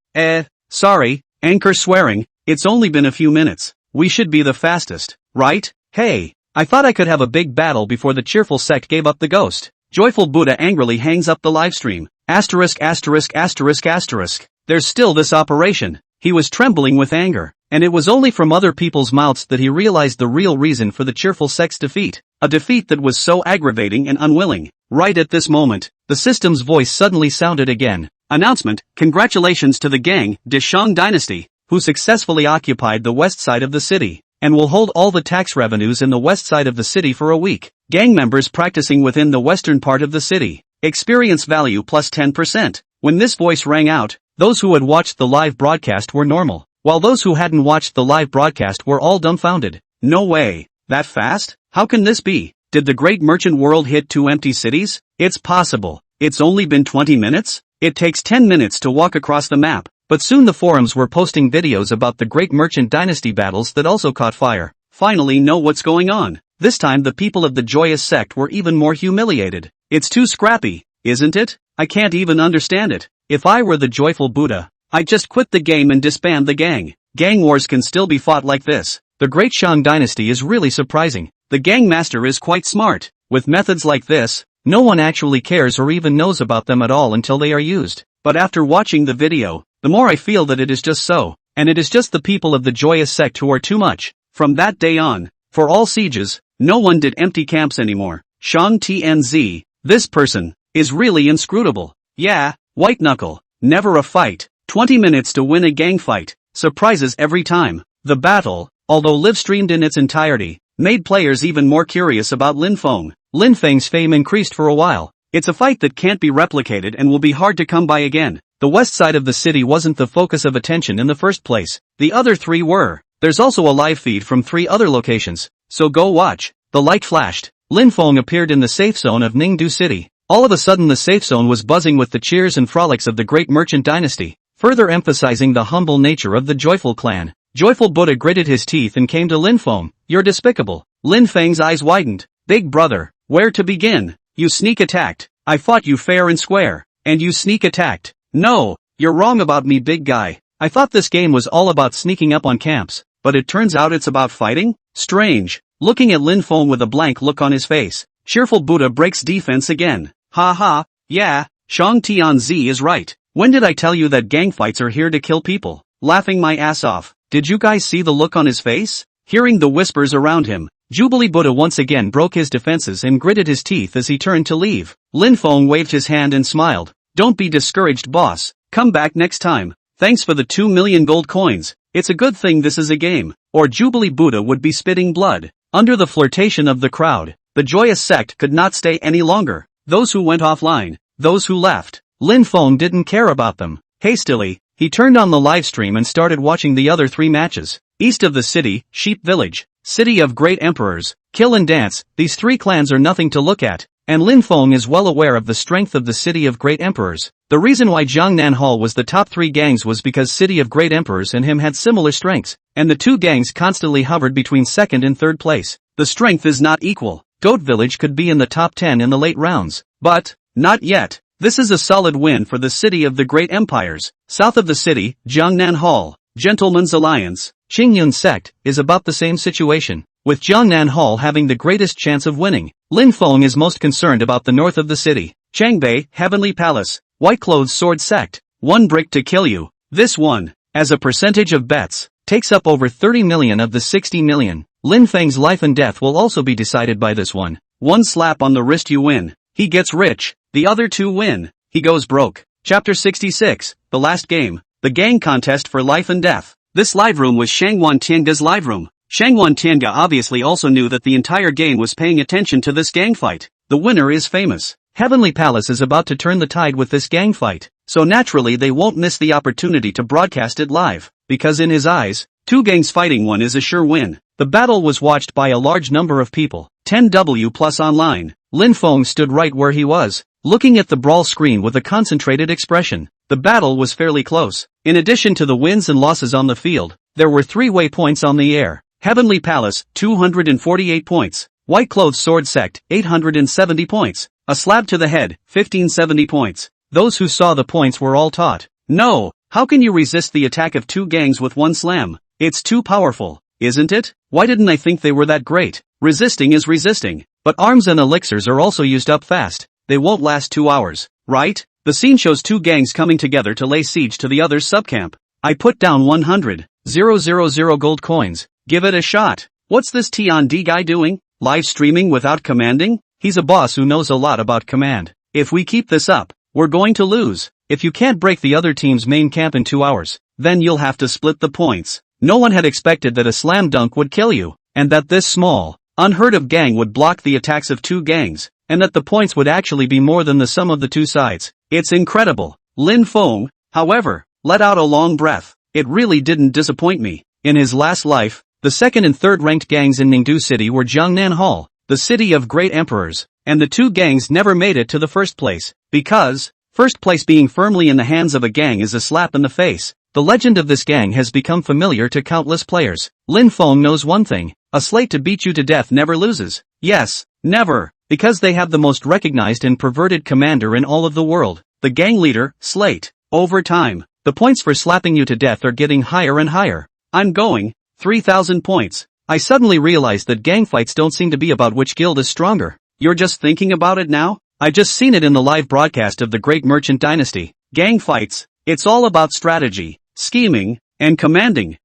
Sorry, anchor swearing, it's only been a few minutes. We should be the fastest, right? Hey, I thought I could have a big battle before the cheerful sect gave up the ghost. Joyful Buddha angrily hangs up the livestream. Asterisk asterisk asterisk asterisk. There's still this operation. He was trembling with anger, and it was only from other people's mouths that he realized the real reason for the cheerful sect's defeat. A defeat that was so aggravating and unwilling. Right at this moment, the system's voice suddenly sounded again. Announcement, congratulations to the gang, De Shang Dynasty, who successfully occupied the west side of the city, and will hold all the tax revenues in the west side of the city for a week. Gang members practicing within the western part of the city. Experience value plus 10%. When this voice rang out, those who had watched the live broadcast were normal, while those who hadn't watched the live broadcast were all dumbfounded. No way. That fast? How can this be? Did the great merchant world hit 2 empty cities? It's possible. It's only been 20 minutes? It takes 10 minutes to walk across the map. But soon the forums were posting videos about the great merchant dynasty battles that also caught fire. finally know what's going on. This time the people of the joyous sect were even more humiliated. It's too scrappy, isn't it? I can't even understand it. If I were the joyful Buddha, I'd just quit the game and disband the gang. Gang wars can still be fought like this. The Great Shang Dynasty is really surprising. The gang master is quite smart. With methods like this, no one actually cares or even knows about them at all until they are used. But after watching the video, the more I feel that it is just so, and it is just the people of the joyous sect who are too much. From that day on, for all sieges, no one did empty camps anymore. Shang Tnz, this person, is really inscrutable. Yeah, white knuckle, never a fight, 20 minutes to win a gang fight, surprises every time. The battle, although live-streamed in its entirety, made players even more curious about Lin Feng. Lin Feng's fame increased for a while. It's a fight that can't be replicated and will be hard to come by again. The west side of the city wasn't the focus of attention in the first place. The other three were. There's also a live feed from 3 other locations, so go watch. The light flashed. Lin Feng appeared in the safe zone of Ningdu City. All of a sudden the safe zone was buzzing with the cheers and frolics of the great merchant dynasty, further emphasizing the humble nature of the joyful clan. Joyful Buddha gritted his teeth and came to Lin Feng. You're despicable. Lin Feng's eyes widened. Big brother, where to begin? You sneak attacked. I fought you fair and square, and you sneak attacked. No, you're wrong about me, big guy. I thought this game was all about sneaking up on camps, but it turns out it's about fighting? Strange. Looking at Lin Feng with a blank look on his face, cheerful Buddha breaks defense again. Ha ha, yeah, Shang Tianzi is right. When did I tell you that gang fights are here to kill people? Laughing my ass off. Did you guys see the look on his face? Hearing the whispers around him, Jubilee Buddha once again broke his defenses and gritted his teeth as he turned to leave. Lin Feng waved his hand and smiled. Don't be discouraged, boss. Come back next time. Thanks for the 2 million gold coins. It's a good thing this is a game, or Jubilee Buddha would be spitting blood. Under the flirtation of the crowd, the joyous sect could not stay any longer. Those who went offline, those who left, Lin Feng didn't care about them. Hastily, he turned on the live stream and started watching the other 3 matches. East of the city, Sheep Village, City of Great Emperors, Kill and Dance, these 3 clans are nothing to look at, and Lin Feng is well aware of the strength of the City of Great Emperors. The reason why Jiangnan Hall was the top 3 gangs was because City of Great Emperors and him had similar strengths, and the 2 gangs constantly hovered between 2nd and 3rd place. The strength is not equal. Goat Village could be in the top 10 in the late rounds, but, not yet. This is a solid win for the City of the Great Empires. South of the city, Jiangnan Hall, Gentleman's Alliance, Qingyun Sect, is about the same situation, with Jiangnan Hall having the greatest chance of winning. Lin Feng is most concerned about the north of the city, Changbei, Heavenly Palace, White Clothes Sword Sect, 1 brick to kill you. This one, as a percentage of bets, takes up over 30 million of the 60 million. Lin Feng's life and death will also be decided by this one. 1 slap on the wrist, you win. He gets rich. The other 2 win. He goes broke. Chapter 66, The Last Game. The Gang Contest for Life and Death. This live room was Shangwan Tianga's live room. Shangwan Tianga obviously also knew that the entire game was paying attention to this gang fight. The winner is famous. Heavenly Palace is about to turn the tide with this gang fight, so naturally they won't miss the opportunity to broadcast it live, because in his eyes, 2 gangs fighting one is a sure win. The battle was watched by a large number of people, 10W plus online. Lin Feng stood right where he was, looking at the brawl screen with a concentrated expression. The battle was fairly close. In addition to the wins and losses on the field, there were 3 waypoints on the air. Heavenly Palace, 248 points. White Clothes Sword Sect, 870 points. A slap to the head, 1570 points. Those who saw the points were all taught. No, how can you resist the attack of 2 gangs with 1 slam? It's too powerful, isn't it? Why didn't I think they were that great? Resisting is resisting, but arms and elixirs are also used up fast. They won't last 2 hours, right? The scene shows 2 gangs coming together to lay siege to the other's subcamp. I put down 100,000 gold coins. Give it a shot. What's this T&D guy doing? Live streaming without commanding? He's a boss who knows a lot about command. If we keep this up, we're going to lose. If you can't break the other team's main camp in 2 hours, then you'll have to split the points. No one had expected that a slam dunk would kill you, and that this small, unheard of gang would block the attacks of 2 gangs, and that the points would actually be more than the sum of the 2 sides. It's incredible. Lin Feng, however, let out a long breath. It really didn't disappoint me. In his last life, the 2nd and 3rd ranked gangs in Ningdu City were Jiangnan Hall, the City of Great Emperors, and the 2 gangs never made it to the 1st place, because, 1st place being firmly in the hands of a gang is a slap in the face. The legend of this gang has become familiar to countless players. Lin Feng knows one thing, A slate to beat you to death never loses. Yes, never. Because they have the most recognized and perverted commander in all of the world. The gang leader, Slate. Over time, the points for slapping you to death are getting higher and higher. I'm going, 3,000 points. I suddenly realized that gang fights don't seem to be about which guild is stronger. You're just thinking about it now? I just seen it in the live broadcast of the Great Merchant Dynasty. Gang fights. It's all about strategy, scheming, and commanding.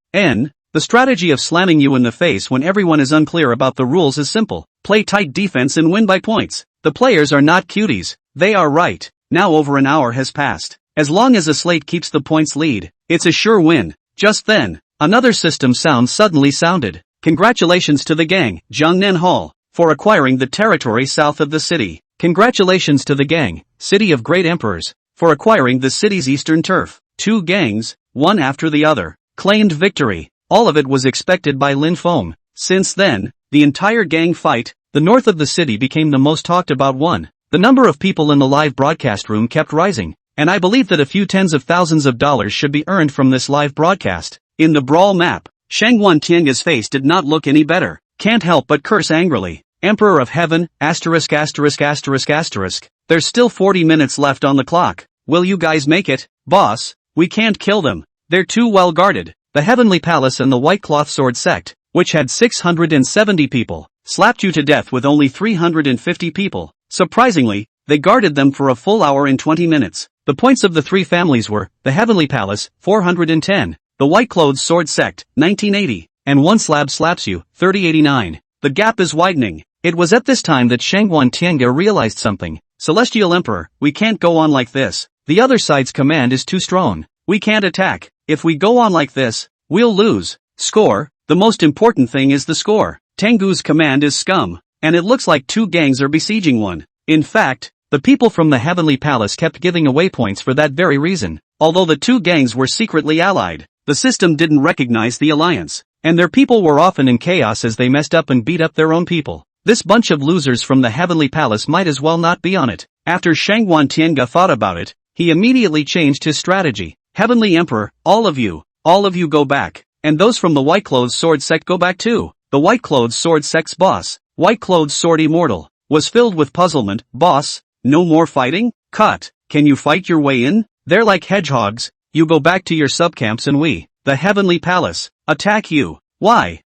The strategy of slamming you in the face when everyone is unclear about the rules is simple. Play tight defense and win by points. The players are not cuties. They are right. Now over an hour has passed. As long as a slate keeps the points lead, it's a sure win. Just then, another system sound suddenly sounded. Congratulations to the gang, Jungnen Hall, for acquiring the territory south of the city. Congratulations to the gang, City of Great Emperors, for acquiring the city's eastern turf. Two gangs, one after the other, claimed victory. All of it was expected by Lin Feng. Since then, the entire gang fight, the north of the city became the most talked about one. The number of people in the live broadcast room kept rising, and I believe that a few tens of thousands of dollars should be earned from this live broadcast. In the brawl map, Shangguan Tiange's face did not look any better. Can't help but curse angrily. Emperor of Heaven, *******. There's still 40 minutes left on the clock. Will you guys make it? Boss, we can't kill them. They're too well guarded. The Heavenly Palace and the White Cloth Sword sect, which had 670 people, slapped you to death with only 350 people. Surprisingly, they guarded them for a full hour and 20 minutes. The points of the three families were, the Heavenly Palace, 410, the White Clothes Sword sect, 1980, and one slab slaps you, 3089. The gap is widening. It was at this time that Shangguan Tiange realized something. Celestial Emperor, we can't go on like this. The other side's command is too strong. We can't attack. If we go on like this, we'll lose. Score. The most important thing is the score. Tengu's command is scum, and it looks like two gangs are besieging one. In fact, the people from the Heavenly Palace kept giving away points for that very reason. Although the two gangs were secretly allied, the system didn't recognize the alliance, and their people were often in chaos as they messed up and beat up their own people. This bunch of losers from the Heavenly Palace might as well not be on it. After Shangguan Tiange thought about it, he immediately changed his strategy. Heavenly Emperor, all of you go back, and those from the White Clothes Sword sect go back too. The White Clothes Sword sect's boss, White Clothes Sword Immortal, was filled with puzzlement. Boss, no more fighting? Cut. Can you fight your way in? They're like hedgehogs. You go back to your subcamps and we, the Heavenly Palace, attack you. Why?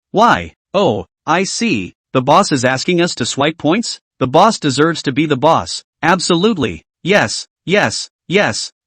Oh, I see. The boss is asking us to swipe points? The boss deserves to be the boss. Absolutely. Yes.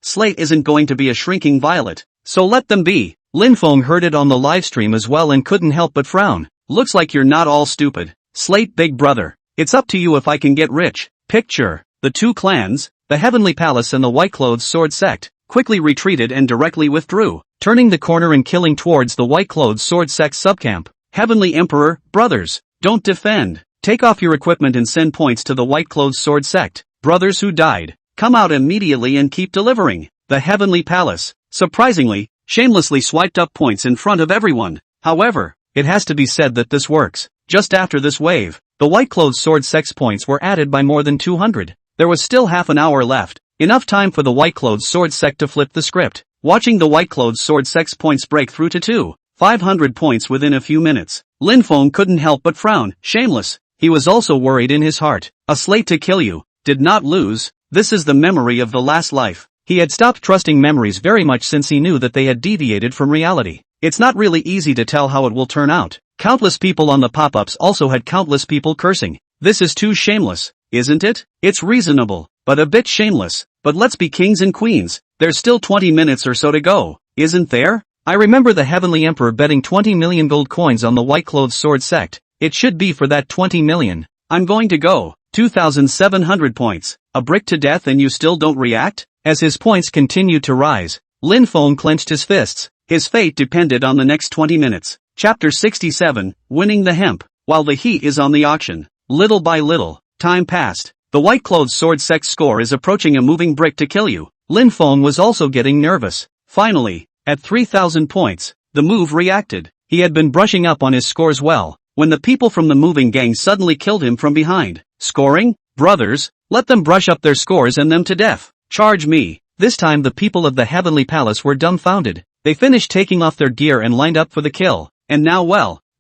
Slate isn't going to be a shrinking violet, so let them be. Lin Feng heard it on the livestream as well and couldn't help but frown. Looks like you're not all stupid. Slate big brother, it's up to you if I can get rich. Picture, the two clans, the Heavenly Palace and the White Clothes Sword sect, quickly retreated and directly withdrew, turning the corner and killing towards the White Clothes Sword sect subcamp. Heavenly Emperor, brothers, don't defend. Take off your equipment and send points to the White Clothes Sword sect. Brothers who died, come out immediately and keep delivering. The Heavenly Palace, surprisingly, shamelessly swiped up points in front of everyone. However, it has to be said that this works. Just after this wave, the White Clothes Sword sect's points were added by more than 200. There was still half an hour left, enough time for the White Clothes Sword sect to flip the script. Watching the White Clothes Sword sect's points break through to 500 points within a few minutes, Lin Feng couldn't help but frown. Shameless. He was also worried in his heart. A slate to kill you. Did not lose. This is the memory of the last life. He had stopped trusting memories very much since he knew that they had deviated from reality. It's not really easy to tell how it will turn out. Countless people on the pop-ups also had countless people cursing. This is too shameless, isn't it? It's reasonable, but a bit shameless. But let's be kings and queens. There's still 20 minutes or so to go, isn't there? I remember the Heavenly Emperor betting 20 million gold coins on the White Clothes Sword sect. It should be for that 20 million. I'm going to go. 2,700 points. A brick to death and you still don't react? As his points continued to rise, Lin Feng clenched his fists. His fate depended on the next 20 minutes. Chapter 67, Winning the Hemp. While the heat is on the auction, little by little, time passed. The White Clothes Sword sect score is approaching a moving brick to kill you. Lin Feng was also getting nervous. Finally, at 3,000 points, the move reacted. He had been brushing up on his scores well, when the people from the moving gang suddenly killed him from behind. Scoring? Brothers, let them brush up their scores and them to death. Charge me. This time the people of the Heavenly Palace were dumbfounded. They finished taking off their gear and lined up for the kill. And now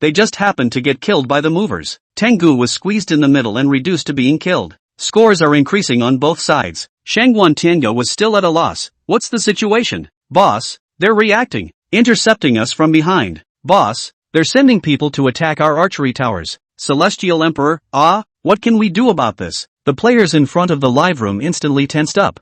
they just happened to get killed by the movers. Tengu was squeezed in the middle and reduced to being killed. Scores are increasing on both sides. Shangguan Tiange was still at a loss. What's the situation? Boss, they're reacting, intercepting us from behind. Boss, they're sending people to attack our archery towers. Celestial Emperor, what can we do about this? The players in front of the live room instantly tensed up.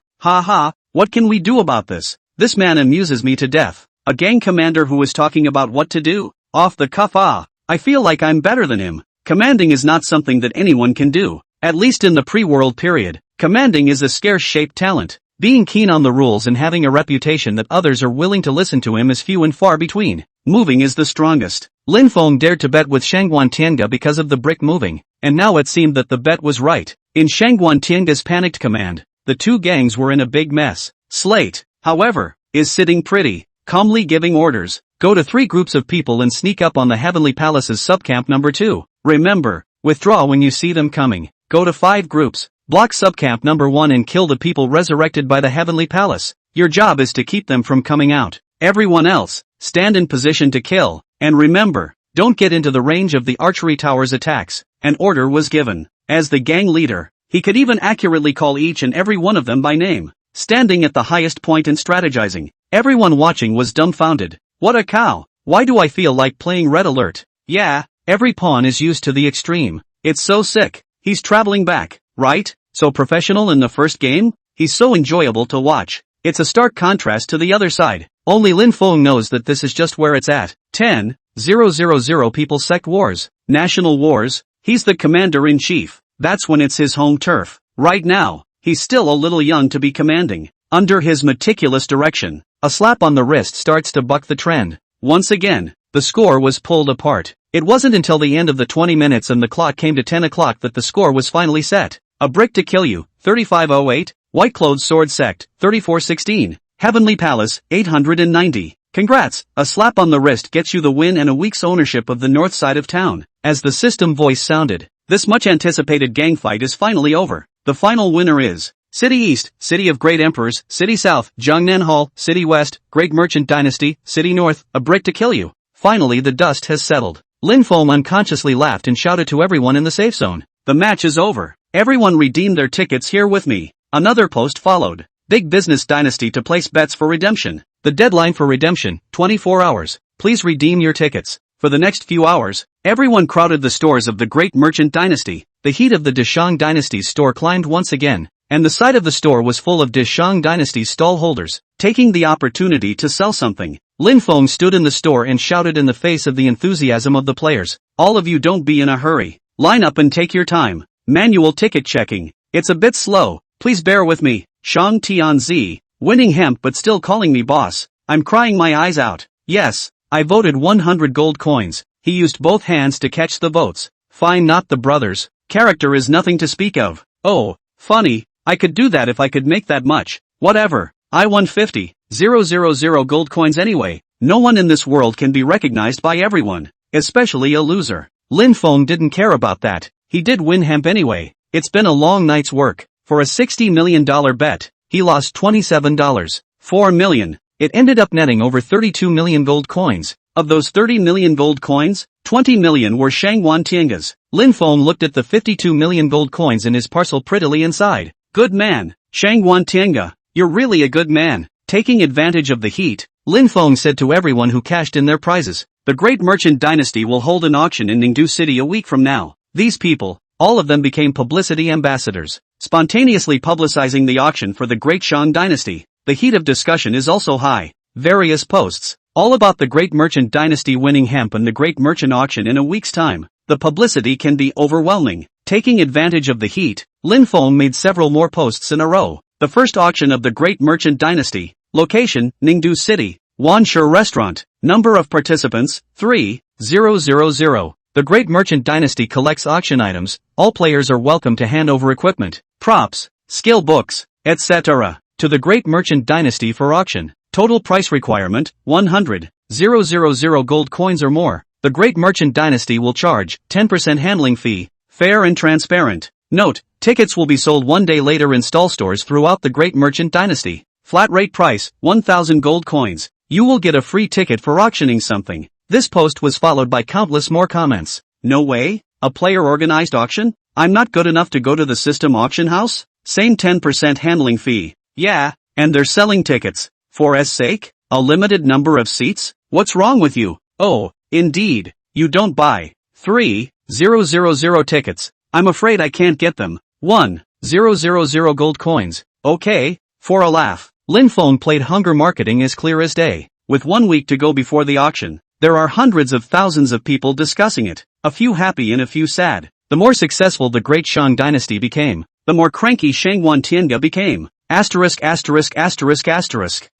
What can we do about this? This man amuses me to death. A gang commander who is talking about what to do? Off the cuff, I feel like I'm better than him. Commanding is not something that anyone can do. At least in the pre-world period, commanding is a scarce-shaped talent. Being keen on the rules and having a reputation that others are willing to listen to him is few and far between. Moving is the strongest. Lin Feng dared to bet with Shangguan Tiange because of the brick moving, and now it seemed that the bet was right. In Shangguan Tiange's panicked command, the two gangs were in a big mess. Slate, however, is sitting pretty, calmly giving orders. Go to 3 groups of people and sneak up on the Heavenly Palace's subcamp number 2. Remember, withdraw when you see them coming. Go to 5 groups, block subcamp number 1 and kill the people resurrected by the Heavenly Palace. Your job is to keep them from coming out. Everyone else, stand in position to kill, and remember, don't get into the range of the archery tower's attacks. An order was given. As the gang leader, he could even accurately call each and every one of them by name. Standing at the highest point and strategizing, everyone watching was dumbfounded. What a cow! Why do I feel like playing Red Alert? Yeah, every pawn is used to the extreme. It's so sick. He's traveling back, right? So professional in the first game? He's so enjoyable to watch. It's a stark contrast to the other side. Only Lin Feng knows that this is just where it's at. 10,000 people sect wars. National wars. He's the commander-in-chief. That's when it's his home turf. Right now, he's still a little young to be commanding. Under his meticulous direction, a slap on the wrist starts to buck the trend. Once again, the score was pulled apart. It wasn't until the end of the 20 minutes and the clock came to 10 o'clock that the score was finally set. A brick to kill you, 3508. White Clothes Sword Sect, 3416. Heavenly Palace, 890. Congrats, a slap on the wrist gets you the win and a week's ownership of the north side of town. As the system voice sounded, this much anticipated gang fight is finally over. The final winner is City East, City of Great Emperors, City South, Jiangnan Hall, City West, Great Merchant Dynasty, City North, a brick to kill you. Finally the dust has settled. Lin Feng unconsciously laughed and shouted to everyone in the safe zone. The match is over. Everyone redeemed their tickets here with me. Another post followed. Big Business Dynasty to place bets for redemption. The deadline for redemption, 24 hours. Please redeem your tickets. For the next few hours, everyone crowded the stores of the Great Merchant Dynasty. The heat of the Deshang Dynasty's store climbed once again, and the side of the store was full of Deshang Dynasty's stall holders, taking the opportunity to sell something. Lin Feng stood in the store and shouted in the face of the enthusiasm of the players. All of you don't be in a hurry. Line up and take your time. Manual ticket checking. It's a bit slow. Please bear with me. Shang Tianzi, winning hemp but still calling me boss. I'm crying my eyes out. Yes, I voted 100 gold coins. He used both hands to catch the votes. Fine, not the brothers. Character is nothing to speak of. Oh, funny, I could do that if I could make that much. Whatever, I won 50,000 gold coins anyway. No one in this world can be recognized by everyone, especially a loser. Lin Feng didn't care about that. He did win hemp anyway. It's been a long night's work. For a $60 million bet, he lost $27. 4 million. It ended up netting over 32 million gold coins. Of those 30 million gold coins, 20 million were Shangguan Tiange's. Lin Feng looked at the 52 million gold coins in his parcel prettily inside. Good man, Shangguan Tiange, you're really a good man. Taking advantage of the heat, Lin Feng said to everyone who cashed in their prizes, the Great Merchant Dynasty will hold an auction in Ningdu City a week from now. These people, all of them became publicity ambassadors, spontaneously publicizing the auction for the Great Shang Dynasty. The heat of discussion is also high. Various posts, all about the Great Merchant Dynasty winning hemp and the Great Merchant auction in a week's time. The publicity can be overwhelming. Taking advantage of the heat, Lin Feng made several more posts in a row. The first auction of the Great Merchant Dynasty. Location, Ningdu City. Wanshi Restaurant. Number of participants, 3,000. The Great Merchant Dynasty collects auction items. All players are welcome to hand over equipment, props, skill books, etc. to the Great Merchant Dynasty for auction. Total price requirement, 100,000 gold coins or more. The Great Merchant Dynasty will charge 10% handling fee. Fair and transparent. Note, tickets will be sold 1 day later in stall stores throughout the Great Merchant Dynasty. Flat rate price, 1,000 gold coins. You will get a free ticket for auctioning something. This post was followed by countless more comments. No way? A player-organized auction? I'm not good enough to go to the system auction house? Same 10% handling fee. Yeah, and they're selling tickets. For S sake? A limited number of seats? What's wrong with you? Oh, indeed. You don't buy 3,000 tickets. I'm afraid I can't get them. 1,000 gold coins. Okay, for a laugh. Lin Feng played hunger marketing as clear as day. With 1 week to go before the auction, there are hundreds of thousands of people discussing it. A few happy and a few sad. The more successful the Great Shang Dynasty became, the more cranky Shangwan Tianga became. Asterisk.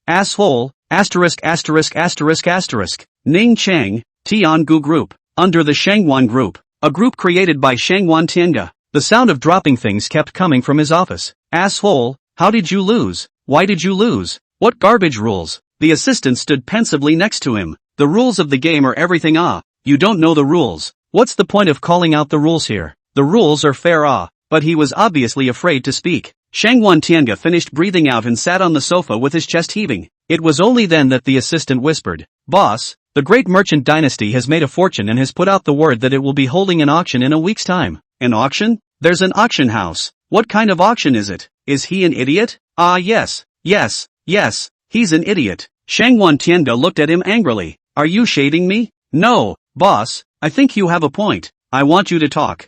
Asshole. Asterisk. Ning Chang, Tiangu Group. Under the Shangwan Group, a group created by Shangwan Tianga. The sound of dropping things kept coming from his office. Asshole, how did you lose? Why did you lose? What garbage rules? The assistant stood pensively next to him. The rules of the game are everything. You don't know the rules. What's the point of calling out the rules here? The rules are fair. But he was obviously afraid to speak. Shangwan Tianga finished breathing out and sat on the sofa with his chest heaving. It was only then that the assistant whispered, "Boss, the Great Merchant Dynasty has made a fortune and has put out the word that it will be holding an auction in a week's time." An auction? There's an auction house. What kind of auction is it? Is he an idiot? Yes, he's an idiot. Shangwan Tianga looked at him angrily. Are you shading me? No, boss, I think you have a point. I want you to talk.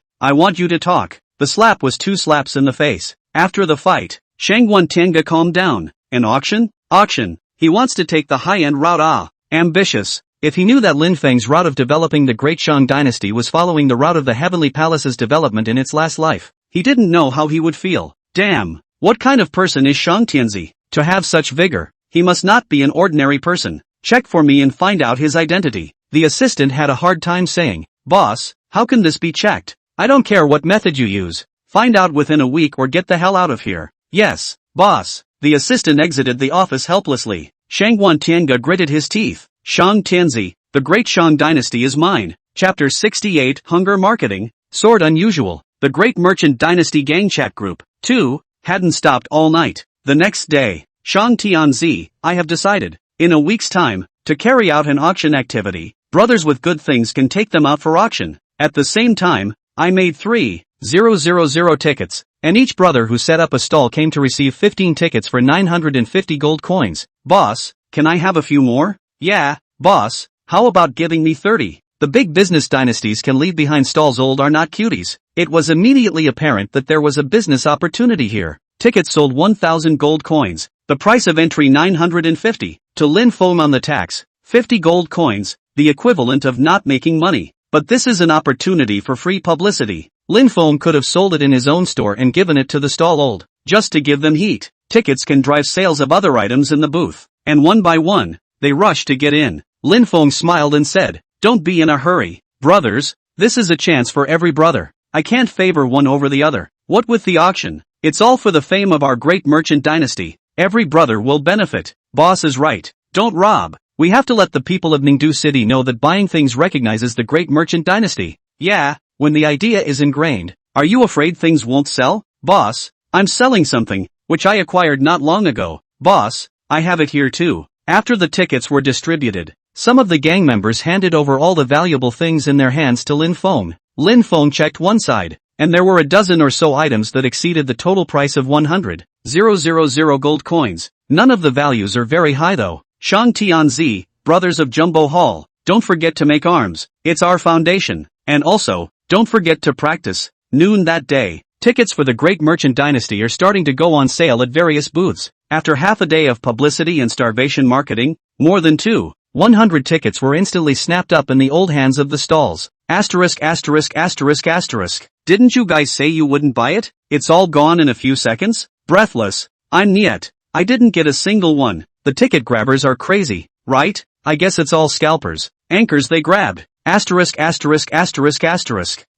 The slap was 2 slaps in the face. After the fight, Shangwan Tianga calmed down. An auction? Auction. He wants to take the high-end route. Ambitious. If he knew that Lin Feng's route of developing the Great Shang Dynasty was following the route of the Heavenly Palace's development in its last life, he didn't know how he would feel. Damn, what kind of person is Shang Tianzi? To have such vigor, he must not be an ordinary person. Check for me and find out his identity. The assistant had a hard time saying, "Boss, how can this be checked? I don't care what method you use. Find out within a week or get the hell out of here." "Yes, boss." The assistant exited the office helplessly. Shangwan Tianga gritted his teeth. Shang Tianzi, the Great Shang Dynasty is mine. Chapter 68 Hunger Marketing, Sword Unusual. The Great Merchant Dynasty Gang Chat Group 2 hadn't stopped all night. The next day, Shang Tianzi, I have decided, in a week's time, to carry out an auction activity. Brothers with good things can take them out for auction. At the same time, I made 3,000 tickets, and each brother who set up a stall came to receive 15 tickets for 950 gold coins. Boss, can I have a few more? Yeah, boss, how about giving me 30? The big business dynasties can leave behind stalls old are not cuties. It was immediately apparent that there was a business opportunity here. Tickets sold 1,000 gold coins, the price of entry 950. To Lin Feng on the tax, 50 gold coins, the equivalent of not making money. But this is an opportunity for free publicity. Lin Feng could have sold it in his own store and given it to the stall old, just to give them heat. Tickets can drive sales of other items in the booth, and one by one, they rush to get in. Lin Feng smiled and said, "Don't be in a hurry. Brothers, this is a chance for every brother. I can't favor one over the other. What with the auction? It's all for the fame of our Great Merchant Dynasty. Every brother will benefit." Boss is right. Don't rob. We have to let the people of Ningdu City know that buying things recognizes the Great Merchant Dynasty. Yeah, when the idea is ingrained. Are you afraid things won't sell? Boss, I'm selling something, which I acquired not long ago. Boss, I have it here too. After the tickets were distributed, some of the gang members handed over all the valuable things in their hands to Lin Feng. Lin Feng checked one side, and there were a dozen or so items that exceeded the total price of 100,000 gold coins. None of the values are very high though. Shang Tianzi, brothers of Jumbo Hall, don't forget to make arms. It's our foundation. And also, don't forget to practice. Noon that day, tickets for the Great Merchant Dynasty are starting to go on sale at various booths. After half a day of publicity and starvation marketing, more than 100 tickets were instantly snapped up in the old hands of the stalls. Asterisk. Didn't you guys say you wouldn't buy it? It's all gone in a few seconds? Breathless. I'm Niet. I didn't get a single one. The ticket grabbers are crazy, right? I guess it's all scalpers. Anchors they grabbed. Asterisk.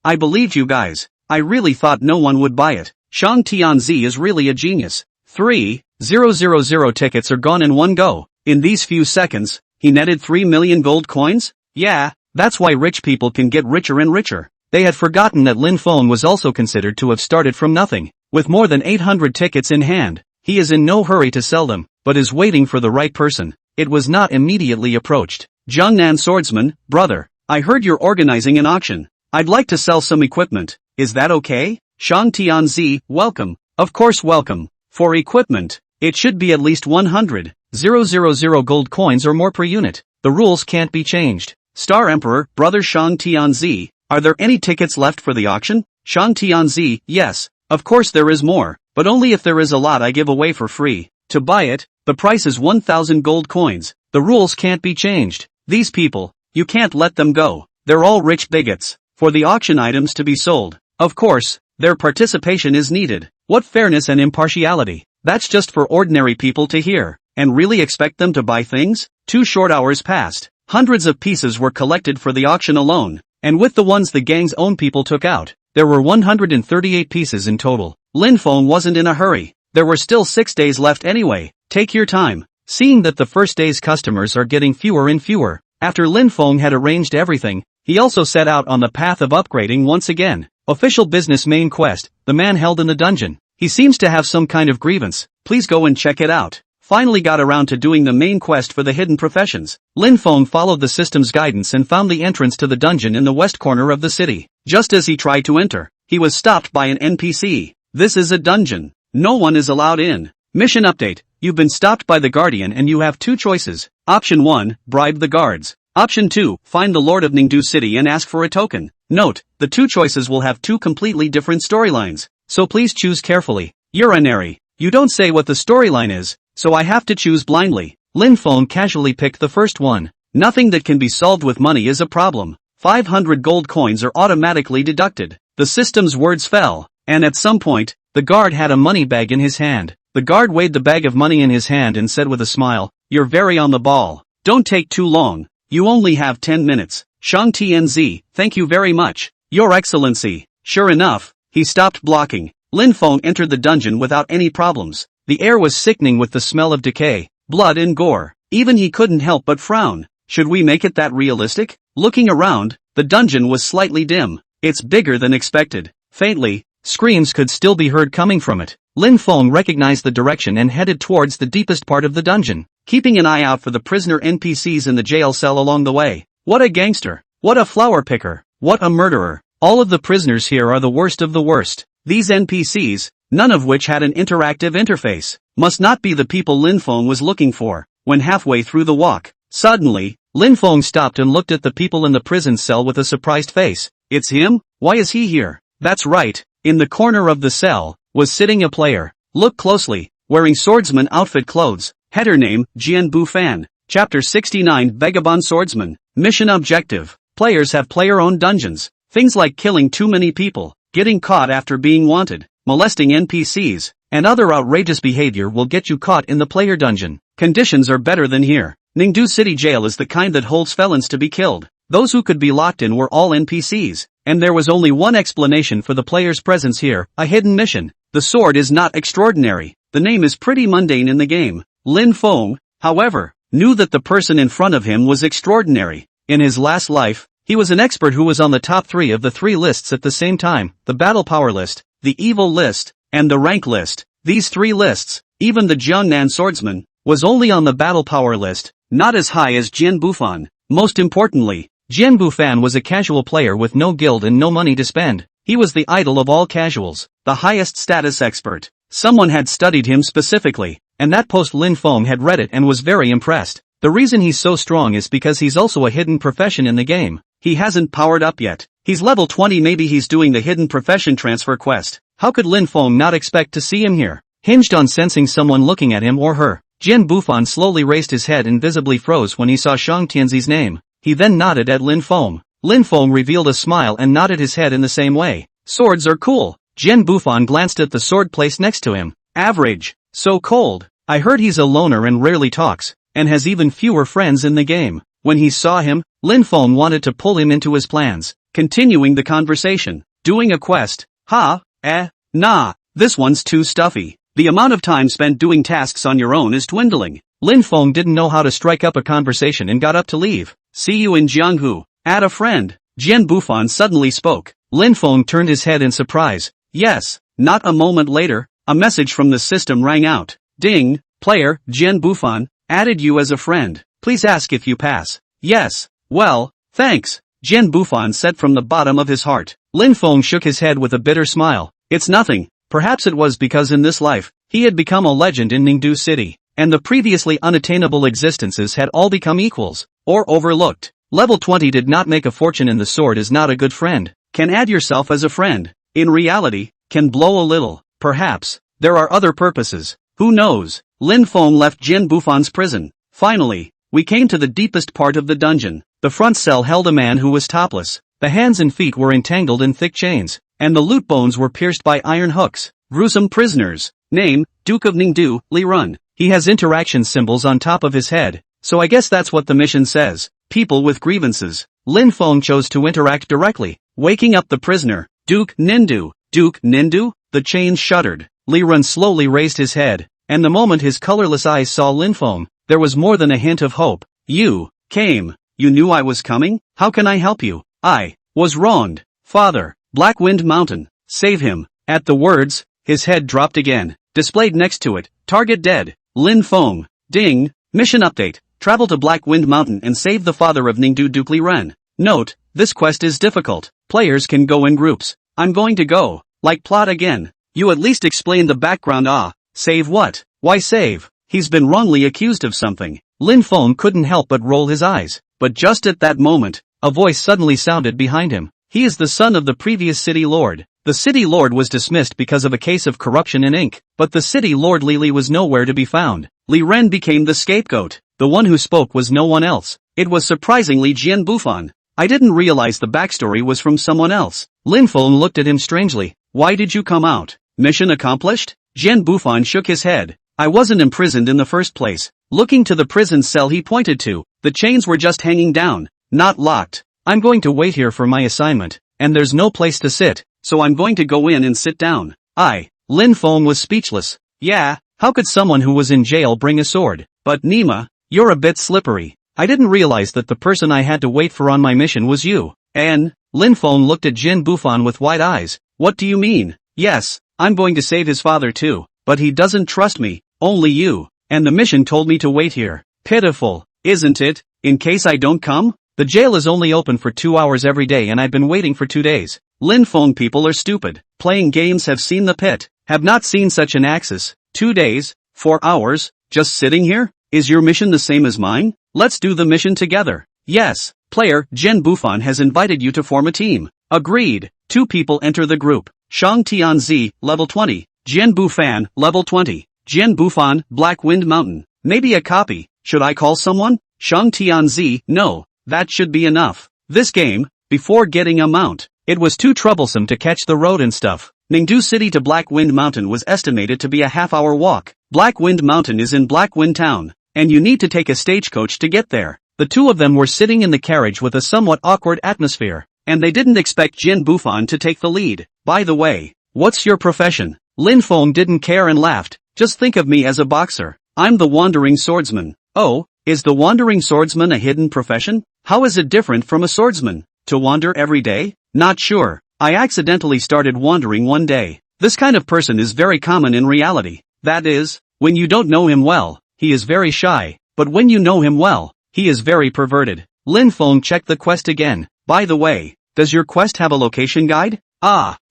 I believed you guys. I really thought no one would buy it. Shang Tianzi is really a genius. 3,000 tickets are gone in one go. In these few seconds, he netted 3 million gold coins? Yeah, that's why rich people can get richer and richer. They had forgotten that Lin Feng was also considered to have started from nothing. With more than 800 tickets in hand, he is in no hurry to sell them, but is waiting for the right person. It was not immediately approached. Jiangnan swordsman, brother, I heard you're organizing an auction. I'd like to sell some equipment. Is that okay? Shang Tianzi, welcome. Of course welcome. For equipment, it should be at least 100,000 gold coins or more per unit. The rules can't be changed. Star Emperor, brother Shang Tianzi, are there any tickets left for the auction? Shang Tianzi, yes, of course there is more, but only if there is a lot I give away for free. To buy it, the price is 1,000 gold coins. The rules can't be changed. These people, you can't let them go. They're all rich bigots. For the auction items to be sold, of course, their participation is needed. What fairness and impartiality. That's just for ordinary people to hear. And really expect them to buy things? 2 short hours passed. Hundreds of pieces were collected for the auction alone. And with the ones the gang's own people took out, there were 138 pieces in total. Lin Feng wasn't in a hurry. There were still 6 days left anyway. Take your time. Seeing that the first day's customers are getting fewer and fewer, after Lin Feng had arranged everything, he also set out on the path of upgrading once again. Official business main quest, the man held in the dungeon. He seems to have some kind of grievance. Please go and check it out. Finally got around to doing the main quest for the hidden professions. Lin Feng followed the system's guidance and found the entrance to the dungeon in the west corner of the city. Just as he tried to enter, he was stopped by an NPC. This is a dungeon. No one is allowed in. Mission update. You've been stopped by the Guardian and you have 2 choices. Option 1, bribe the guards. Option 2, find the Lord of Ningdu City and ask for a token. Note, the 2 choices will have 2 completely different storylines, so please choose carefully. Urinary. You don't say what the storyline is, so I have to choose blindly. Lin Feng casually picked the first one. Nothing that can be solved with money is a problem. 500 gold coins are automatically deducted. The system's words fell, and at some point, the guard had a money bag in his hand. The guard weighed the bag of money in his hand and said with a smile, "You're very on the ball. Don't take too long. You only have 10 minutes. Shang Tianzi, thank you very much. Your Excellency." Sure enough, he stopped blocking. Lin Feng entered the dungeon without any problems. The air was sickening with the smell of decay, blood and gore. Even he couldn't help but frown. Should we make it that realistic? Looking around, the dungeon was slightly dim. It's bigger than expected. Faintly, screams could still be heard coming from it. Lin Feng recognized the direction and headed towards the deepest part of the dungeon, keeping an eye out for the prisoner NPCs in the jail cell along the way. What a gangster! What a flower picker! What a murderer! All of the prisoners here are the worst of the worst. These NPCs, none of which had an interactive interface, must not be the people Lin Feng was looking for. When halfway through the walk, suddenly, Lin Feng stopped and looked at the people in the prison cell with a surprised face. It's him? Why is he here? That's right, in the corner of the cell, was sitting a player. Look closely, wearing swordsman outfit clothes. Header name, Jian Bufan. Chapter 69 Vagabond Swordsman. Mission objective. Players have player-owned dungeons. Things like killing too many people, getting caught after being wanted, molesting NPCs, and other outrageous behavior will get you caught in the player dungeon. Conditions are better than here. Ningdu City Jail is the kind that holds felons to be killed. Those who could be locked in were all NPCs, and there was only one explanation for the player's presence here, a hidden mission. The sword is not extraordinary. The name is pretty mundane in the game. Lin Feng, however, knew that the person in front of him was extraordinary. In his last life, he was an expert who was on the top 3 of the 3 lists at the same time, the battle power list, the evil list, and the rank list. These 3 lists, even the Jiangnan swordsman, was only on the battle power list, not as high as Jian Bufan. Most importantly, Jian Bufan was a casual player with no guild and no money to spend. He was the idol of all casuals, the highest status expert. Someone had studied him specifically, and that post Lin Feng had read it and was very impressed. The reason he's so strong is because he's also a hidden profession in the game. He hasn't powered up yet. He's level 20, maybe he's doing the hidden profession transfer quest. How could Lin Feng not expect to see him here? Hinged on sensing someone looking at him or her, Jian Bufan slowly raised his head and visibly froze when he saw Shang Tianzi's name. He then nodded at Lin Feng. Lin Feng revealed a smile and nodded his head in the same way. Swords are cool. Jian Bufan glanced at the sword placed next to him. Average. So cold. I heard he's a loner and rarely talks, and has even fewer friends in the game. When he saw him, Lin Feng wanted to pull him into his plans, continuing the conversation. Doing a quest? Nah, this one's too stuffy. The amount of time spent doing tasks on your own is dwindling. Lin Feng didn't know how to strike up a conversation and got up to leave. See you in Jianghu. Add a friend. Jian Bufan suddenly spoke. Lin Feng turned his head in surprise. Yes. Not a moment later, a message from the system rang out. Ding, player, Jian Bufan, added you as a friend. Please ask if you pass. Yes. Well, thanks, Jian Bufan said from the bottom of his heart. Lin Feng shook his head with a bitter smile. It's nothing. Perhaps it was because in this life, he had become a legend in Ningdu City, and the previously unattainable existences had all become equals, or overlooked. Level 20 did not make a fortune in the sword is not a good friend. Can add yourself as a friend. In reality, can blow a little. Perhaps, there are other purposes. Who knows? Lin Feng left Jian Bufan's prison. Finally, we came to the deepest part of the dungeon. The front cell held a man who was topless. The hands and feet were entangled in thick chains, and the loot bones were pierced by iron hooks. Gruesome prisoners. Name, Duke of Ningdu, Li Run. He has interaction symbols on top of his head, so I guess that's what the mission says. People with grievances. Lin Feng chose to interact directly, waking up the prisoner. Duke Nindu. Duke Nindu? The chains shuddered. Li Run slowly raised his head, and the moment his colorless eyes saw Lin Feng, there was more than a hint of hope. You came. You knew I was coming? How can I help you? I was wronged. Father, Black Wind Mountain, save him. At the words, his head dropped again. Displayed next to it, target dead. Lin Feng. Ding. Mission update. Travel to Black Wind Mountain and save the father of Ningdu Duke Li Ren. Note, this quest is difficult. Players can go in groups. I'm going to go. Like plot again. You at least explain the background. Save what? Why save? He's been wrongly accused of something. Lin Feng couldn't help but roll his eyes. But just at that moment, a voice suddenly sounded behind him. He is the son of the previous city lord. The city lord was dismissed because of a case of corruption in ink, but the city lord Li was nowhere to be found. Li Ren became the scapegoat. The one who spoke was no one else. It was surprisingly Jian Bufan. I didn't realize the backstory was from someone else. Lin Feng looked at him strangely. Why did you come out? Mission accomplished? Jian Bufan shook his head. I wasn't imprisoned in the first place. Looking to the prison cell he pointed to, the chains were just hanging down, not locked. I'm going to wait here for my assignment, and there's no place to sit, so I'm going to go in and sit down. Lin Feng was speechless. Yeah, how could someone who was in jail bring a sword? But Nima, you're a bit slippery. I didn't realize that the person I had to wait for on my mission was you. And, Lin Feng looked at Jian Bufan with wide eyes. What do you mean? Yes, I'm going to save his father too, but he doesn't trust me, only you, and the mission told me to wait here. Pitiful, isn't it? In case I don't come? The jail is only open for 2 hours every day and I've been waiting for 2 days. Lin Feng people are stupid. Playing games have seen the pit. Have not seen such an axis. 2 days, 4 hours, just sitting here? Is your mission the same as mine? Let's do the mission together. Yes, player, Jian Bufan has invited you to form a team. Agreed. 2 people enter the group. Shang Tianzi, level 20. Jian Bufan, level 20. Jian Bufan, Black Wind Mountain. Maybe a copy. Should I call someone? Shang Tianzi, no, that should be enough. This game, before getting a mount, it was too troublesome to catch the road and stuff. Ningdu City to Black Wind Mountain was estimated to be a half-hour walk. Black Wind Mountain is in Black Wind Town, and you need to take a stagecoach to get there. The 2 of them were sitting in the carriage with a somewhat awkward atmosphere, and they didn't expect Jian Bufan to take the lead. By the way, what's your profession? Lin Feng didn't care and laughed. Just think of me as a boxer. I'm the wandering swordsman. Oh, is the wandering swordsman a hidden profession? How is it different from a swordsman? To wander every day? Not sure. I accidentally started wandering one day. This kind of person is very common in reality. That is, when you don't know him well, he is very shy, but when you know him well, he is very perverted. Lin Feng checked the quest again. By the way, does your quest have a location guide?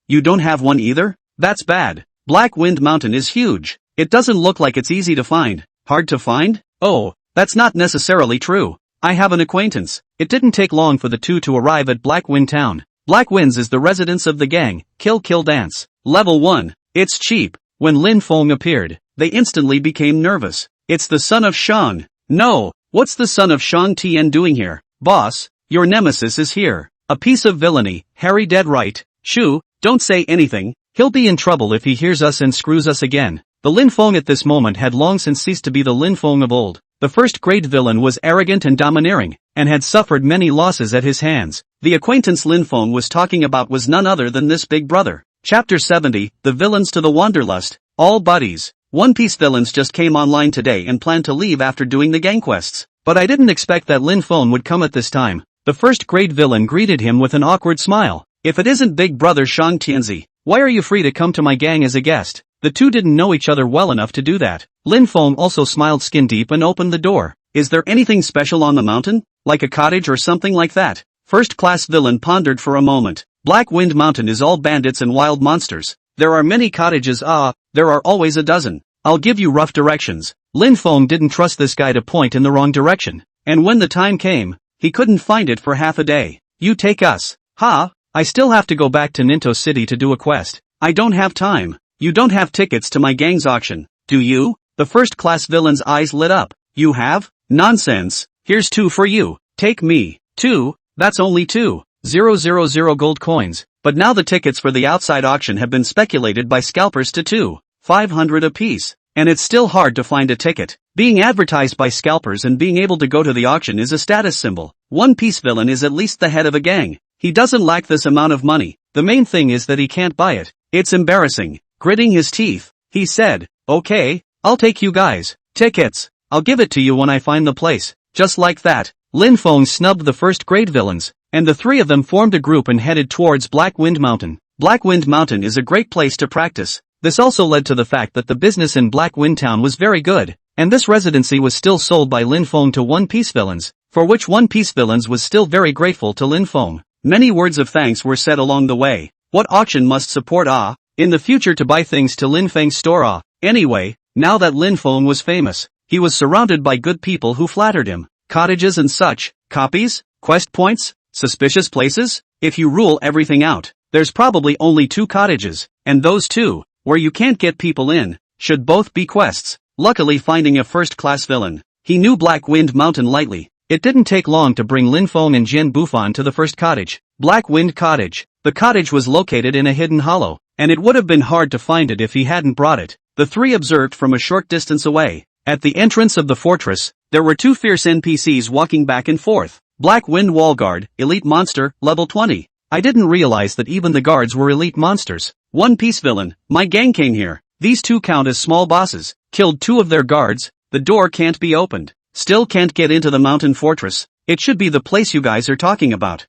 You don't have one either? That's bad. Black Wind Mountain is huge. It doesn't look like it's easy to find. Hard to find? Oh, that's not necessarily true. I have an acquaintance. It didn't take long for the 2 to arrive at Black Wind Town. Black Winds is the residence of the gang, Kill Kill Dance. Level 1. It's cheap. When Lin Feng appeared, they instantly became nervous. It's the son of Shang. No, what's the son of Shang Tian doing here? Boss, your nemesis is here. A piece of villainy, Harry dead right. Shoo, don't say anything. He'll be in trouble if he hears us and screws us again. The Lin Feng at this moment had long since ceased to be the Lin Feng of old. The first great villain was arrogant and domineering, and had suffered many losses at his hands. The acquaintance Lin Feng was talking about was none other than this big brother. Chapter 70, The Villains to the Wanderlust. All buddies. One Piece villains just came online today and planned to leave after doing the gang quests. But I didn't expect that Lin Feng would come at this time. The first great villain greeted him with an awkward smile. If it isn't big brother Shang Tianzi, why are you free to come to my gang as a guest? The 2 didn't know each other well enough to do that. Lin Feng also smiled skin deep and opened the door. Is there anything special on the mountain? Like a cottage or something like that? First-class villain pondered for a moment. Black Wind Mountain is all bandits and wild monsters. There are many cottages, there are always a dozen. I'll give you rough directions. Lin Feng didn't trust this guy to point in the wrong direction. And when the time came, he couldn't find it for half a day. You take us. I still have to go back to Ninto City to do a quest. I don't have time. You don't have tickets to my gang's auction, do you? The first-class villain's eyes lit up. You have? Nonsense. Here's 2 for you. Take me. 2? That's only 2,000 gold coins. But now the tickets for the outside auction have been speculated by scalpers to 2,500 apiece. And it's still hard to find a ticket. Being advertised by scalpers and being able to go to the auction is a status symbol. One Piece villain is at least the head of a gang. He doesn't lack this amount of money. The main thing is that he can't buy it. It's embarrassing. Gritting his teeth, he said, okay, I'll take you guys. Tickets. I'll give it to you when I find the place. Just like that, Lin Feng snubbed the first-grade villains, and the 3 of them formed a group and headed towards Black Wind Mountain. Black Wind Mountain is a great place to practice. This also led to the fact that the business in Black Wind Town was very good, and this residency was still sold by Lin Feng to One Piece villains, for which One Piece villains was still very grateful to Lin Feng. Many words of thanks were said along the way. What auction must support in the future to buy things to Lin Feng's store Anyway, now that Lin Feng was famous, he was surrounded by good people who flattered him. Cottages and such, copies, quest points, suspicious places. If you rule everything out, there's probably only 2 cottages, and those 2, where you can't get people in, should both be quests. Luckily finding a first-class villain, he knew Black Wind Mountain lightly. It didn't take long to bring Lin Feng and Jin Bufan to the first cottage, Black Wind Cottage. The cottage was located in a hidden hollow, and it would have been hard to find it if he hadn't brought it. The 3 observed from a short distance away. At the entrance of the fortress, there were 2 fierce NPCs walking back and forth. Black Wind Wall Guard, Elite Monster, Level 20. I didn't realize that even the guards were elite monsters. One Piece villain, my gang came here. These 2 count as small bosses. Killed 2 of their guards. The door can't be opened. Still can't get into the mountain fortress. It should be the place you guys are talking about.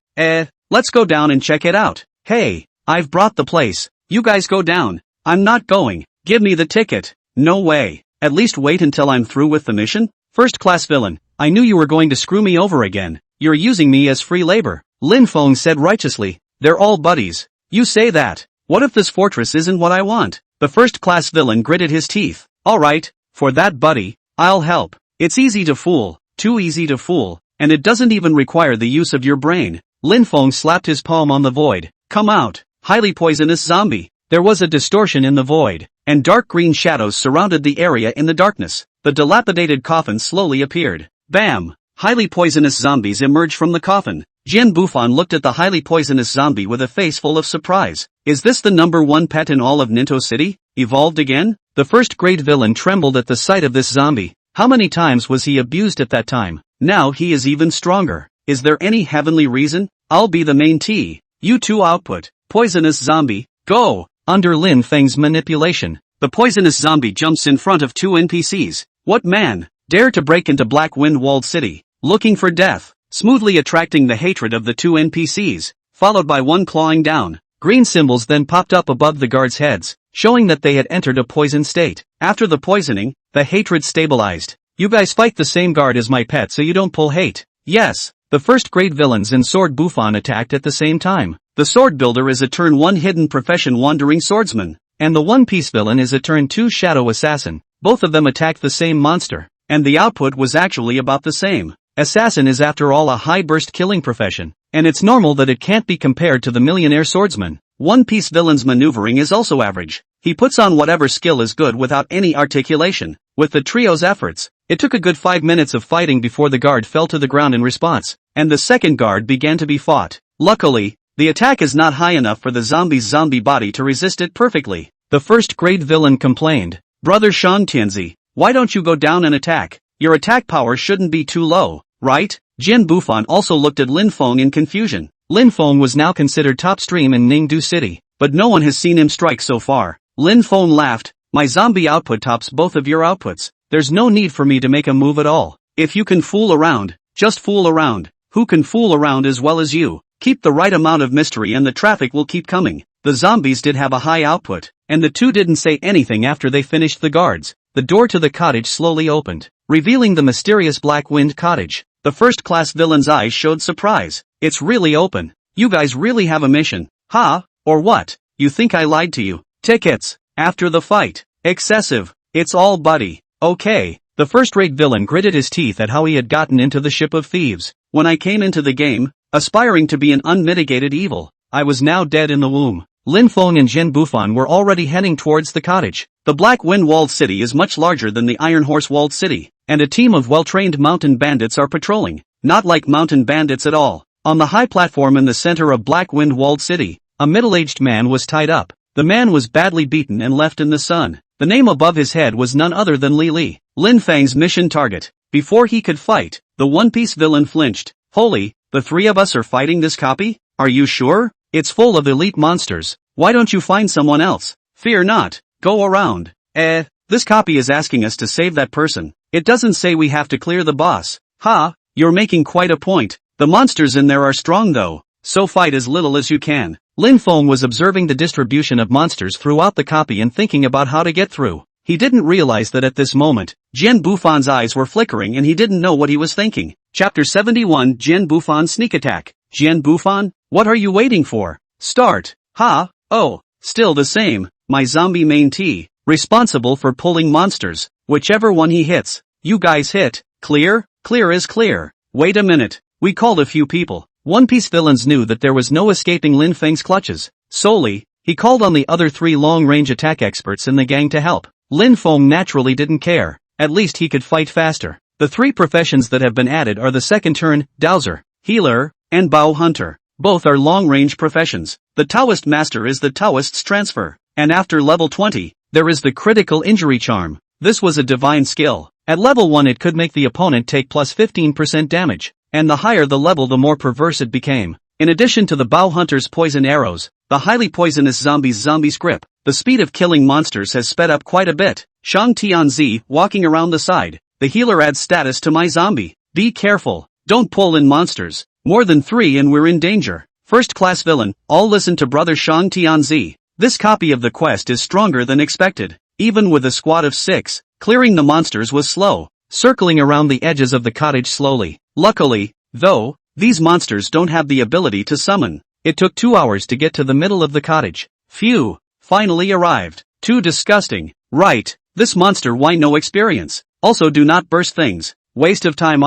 Let's go down and check it out. Hey, I've brought the place. You guys go down. I'm not going. Give me the ticket. No way. At least wait until I'm through with the mission? First-class villain, I knew you were going to screw me over again. You're using me as free labor. Lin Feng said righteously. They're all buddies. You say that. What if this fortress isn't what I want? The first-class villain gritted his teeth. Alright, for that buddy, I'll help. It's easy to fool, too easy to fool, and it doesn't even require the use of your brain. Lin Feng slapped his palm on the void. Come out, highly poisonous zombie. There was a distortion in the void, and dark green shadows surrounded the area in the darkness. The dilapidated coffin slowly appeared. Bam! Highly poisonous zombies emerged from the coffin. Jin Bufan looked at the highly poisonous zombie with a face full of surprise. Is this the #1 pet in all of Ninto City? Evolved again? The first-grade villain trembled at the sight of this zombie. How many times was he abused at that time? Now he is even stronger. Is there any heavenly reason? I'll be the main T. You 2 output. Poisonous zombie, go! Under Lin Feng's manipulation, the poisonous zombie jumps in front of 2 NPCs. What man dare to break into Black Wind Walled City, looking for death, smoothly attracting the hatred of the 2 NPCs, followed by one clawing down. Green symbols then popped up above the guards' heads, showing that they had entered a poison state. After the poisoning, the hatred stabilized. You guys fight the same guard as my pet so you don't pull hate. Yes, the first-grade villains and Sword Bufan attacked at the same time. The Sword Builder is a turn 1 hidden profession wandering swordsman, and the One Piece villain is a turn 2 shadow assassin. Both of them attacked the same monster, and the output was actually about the same. Assassin is after all a high-burst killing profession, and it's normal that it can't be compared to the millionaire swordsman. One Piece villain's maneuvering is also average. He puts on whatever skill is good without any articulation. With the trio's efforts, it took a good 5 minutes of fighting before the guard fell to the ground in response, and the second guard began to be fought. Luckily, the attack is not high enough for the zombie's zombie body to resist it perfectly. The first-grade villain complained. Brother Shan Tianzi, why don't you go down and attack? Your attack power shouldn't be too low, right? Jin Bufan also looked at Lin Feng in confusion. Lin Feng was now considered top stream in Ningdu City, but no one has seen him strike so far. Lin Feng laughed. My zombie output tops both of your outputs. There's no need for me to make a move at all. If you can fool around, just fool around. Who can fool around as well as you? Keep the right amount of mystery and the traffic will keep coming. The zombies did have a high output, and the 2 didn't say anything after they finished the guards. The door to the cottage slowly opened. revealing the mysterious Black Wind cottage. The first-class villain's eyes showed surprise. It's really open. You guys really have a mission, huh? Or what? You think I lied to you? Tickets. After the fight. Excessive. It's all buddy. Okay. The first-rate villain gritted his teeth at how he had gotten into the ship of thieves. When I came into the game, aspiring to be an unmitigated evil, I was now dead in the womb. Lin Feng and Jin Bufan were already heading towards the cottage. The Black Wind walled city is much larger than the Iron Horse walled city, and a team of well-trained mountain bandits are patrolling. Not like mountain bandits at all. On the high platform in the center of Black Wind walled city, a middle-aged man was tied up. The man was badly beaten and left in the sun. The name above his head was none other than Li Li, Lin Feng's mission target. Before he could fight, the One Piece villain flinched. Holy, the three of us are fighting this copy? Are you sure? It's full of elite monsters. Why don't you find someone else? Fear not. Go around. This copy is asking us to save that person. It doesn't say we have to clear the boss. Ha, you're making quite a point. The monsters in there are strong though, so fight as little as you can. Lin Feng was observing the distribution of monsters throughout the copy and thinking about how to get through. He didn't realize that at this moment, Jin Bufan's eyes were flickering and he didn't know what he was thinking. Chapter 71 Jin Bufan Sneak Attack. Jin Bufan, what are you waiting for? Start. Ha, oh, still the same, my zombie main T, responsible for pulling monsters, whichever one he hits. You guys hit, clear? Clear is clear. Wait a minute, we called a few people. One Piece villains knew that there was no escaping Lin Feng's clutches. Solely, he called on the other three long-range attack experts in the gang to help. Lin Feng naturally didn't care. At least he could fight faster. The three professions that have been added are the second turn, Dowser, Healer, and Bow Hunter. Both are long-range professions. The Taoist Master is the Taoist's transfer. And after level 20, there is the Critical Injury Charm. This was a divine skill. At level 1 it could make the opponent take plus 15% damage. And the higher the level the more perverse it became. In addition to the Bow Hunter's poison arrows, the highly poisonous zombie script, the speed of killing monsters has sped up quite a bit. Shang Tianzi, walking around the side. The healer adds status to my zombie. Be careful. Don't pull in monsters. More than 3 and we're in danger. First class villain, all listen to brother Shang Tianzi. This copy of the quest is stronger than expected. Even with a squad of 6, clearing the monsters was slow. Circling around the edges of the cottage slowly. Luckily, though, these monsters don't have the ability to summon. It took 2 hours to get to the middle of the cottage. Phew, finally arrived. Too disgusting. Right, this monster why no experience. Also do not burst things. Waste of time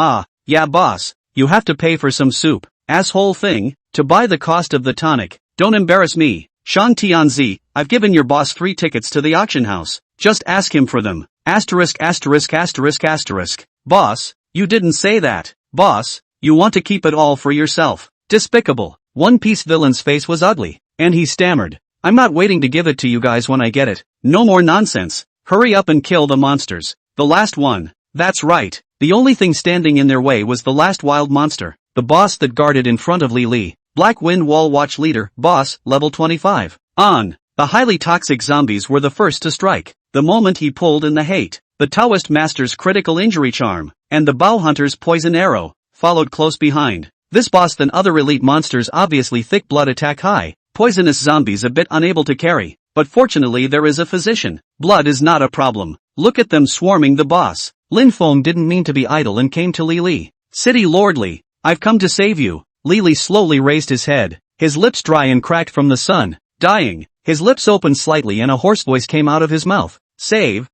yeah boss, you have to pay for some soup. Asshole thing, to buy the cost of the tonic. Don't embarrass me. Shang Tianzi, I've given your boss 3 tickets to the auction house. Just ask him for them. Asterisk. Boss, you didn't say that. Boss, you want to keep it all for yourself. Despicable. One Piece villain's face was ugly, and he stammered. I'm not waiting to give it to you guys when I get it. No more nonsense. Hurry up and kill the monsters. The last one. That's right. The only thing standing in their way was the last wild monster. The boss that guarded in front of Li Li. Black Wind Wall Watch Leader, boss, level 25. On. The highly toxic zombies were the first to strike. The moment he pulled in the hate, the Taoist Master's Critical Injury Charm, and the Bow Hunter's Poison Arrow, followed close behind. This boss than other elite monsters obviously thick blood attack high, poisonous zombies a bit unable to carry, but fortunately there is a physician. Blood is not a problem. Look at them swarming the boss. Lin Feng didn't mean to be idle and came to Li Li. City Lordly, I've come to save you. Li Li slowly raised his head, his lips dry and cracked from the sun, dying. His lips opened slightly and a hoarse voice came out of his mouth. Save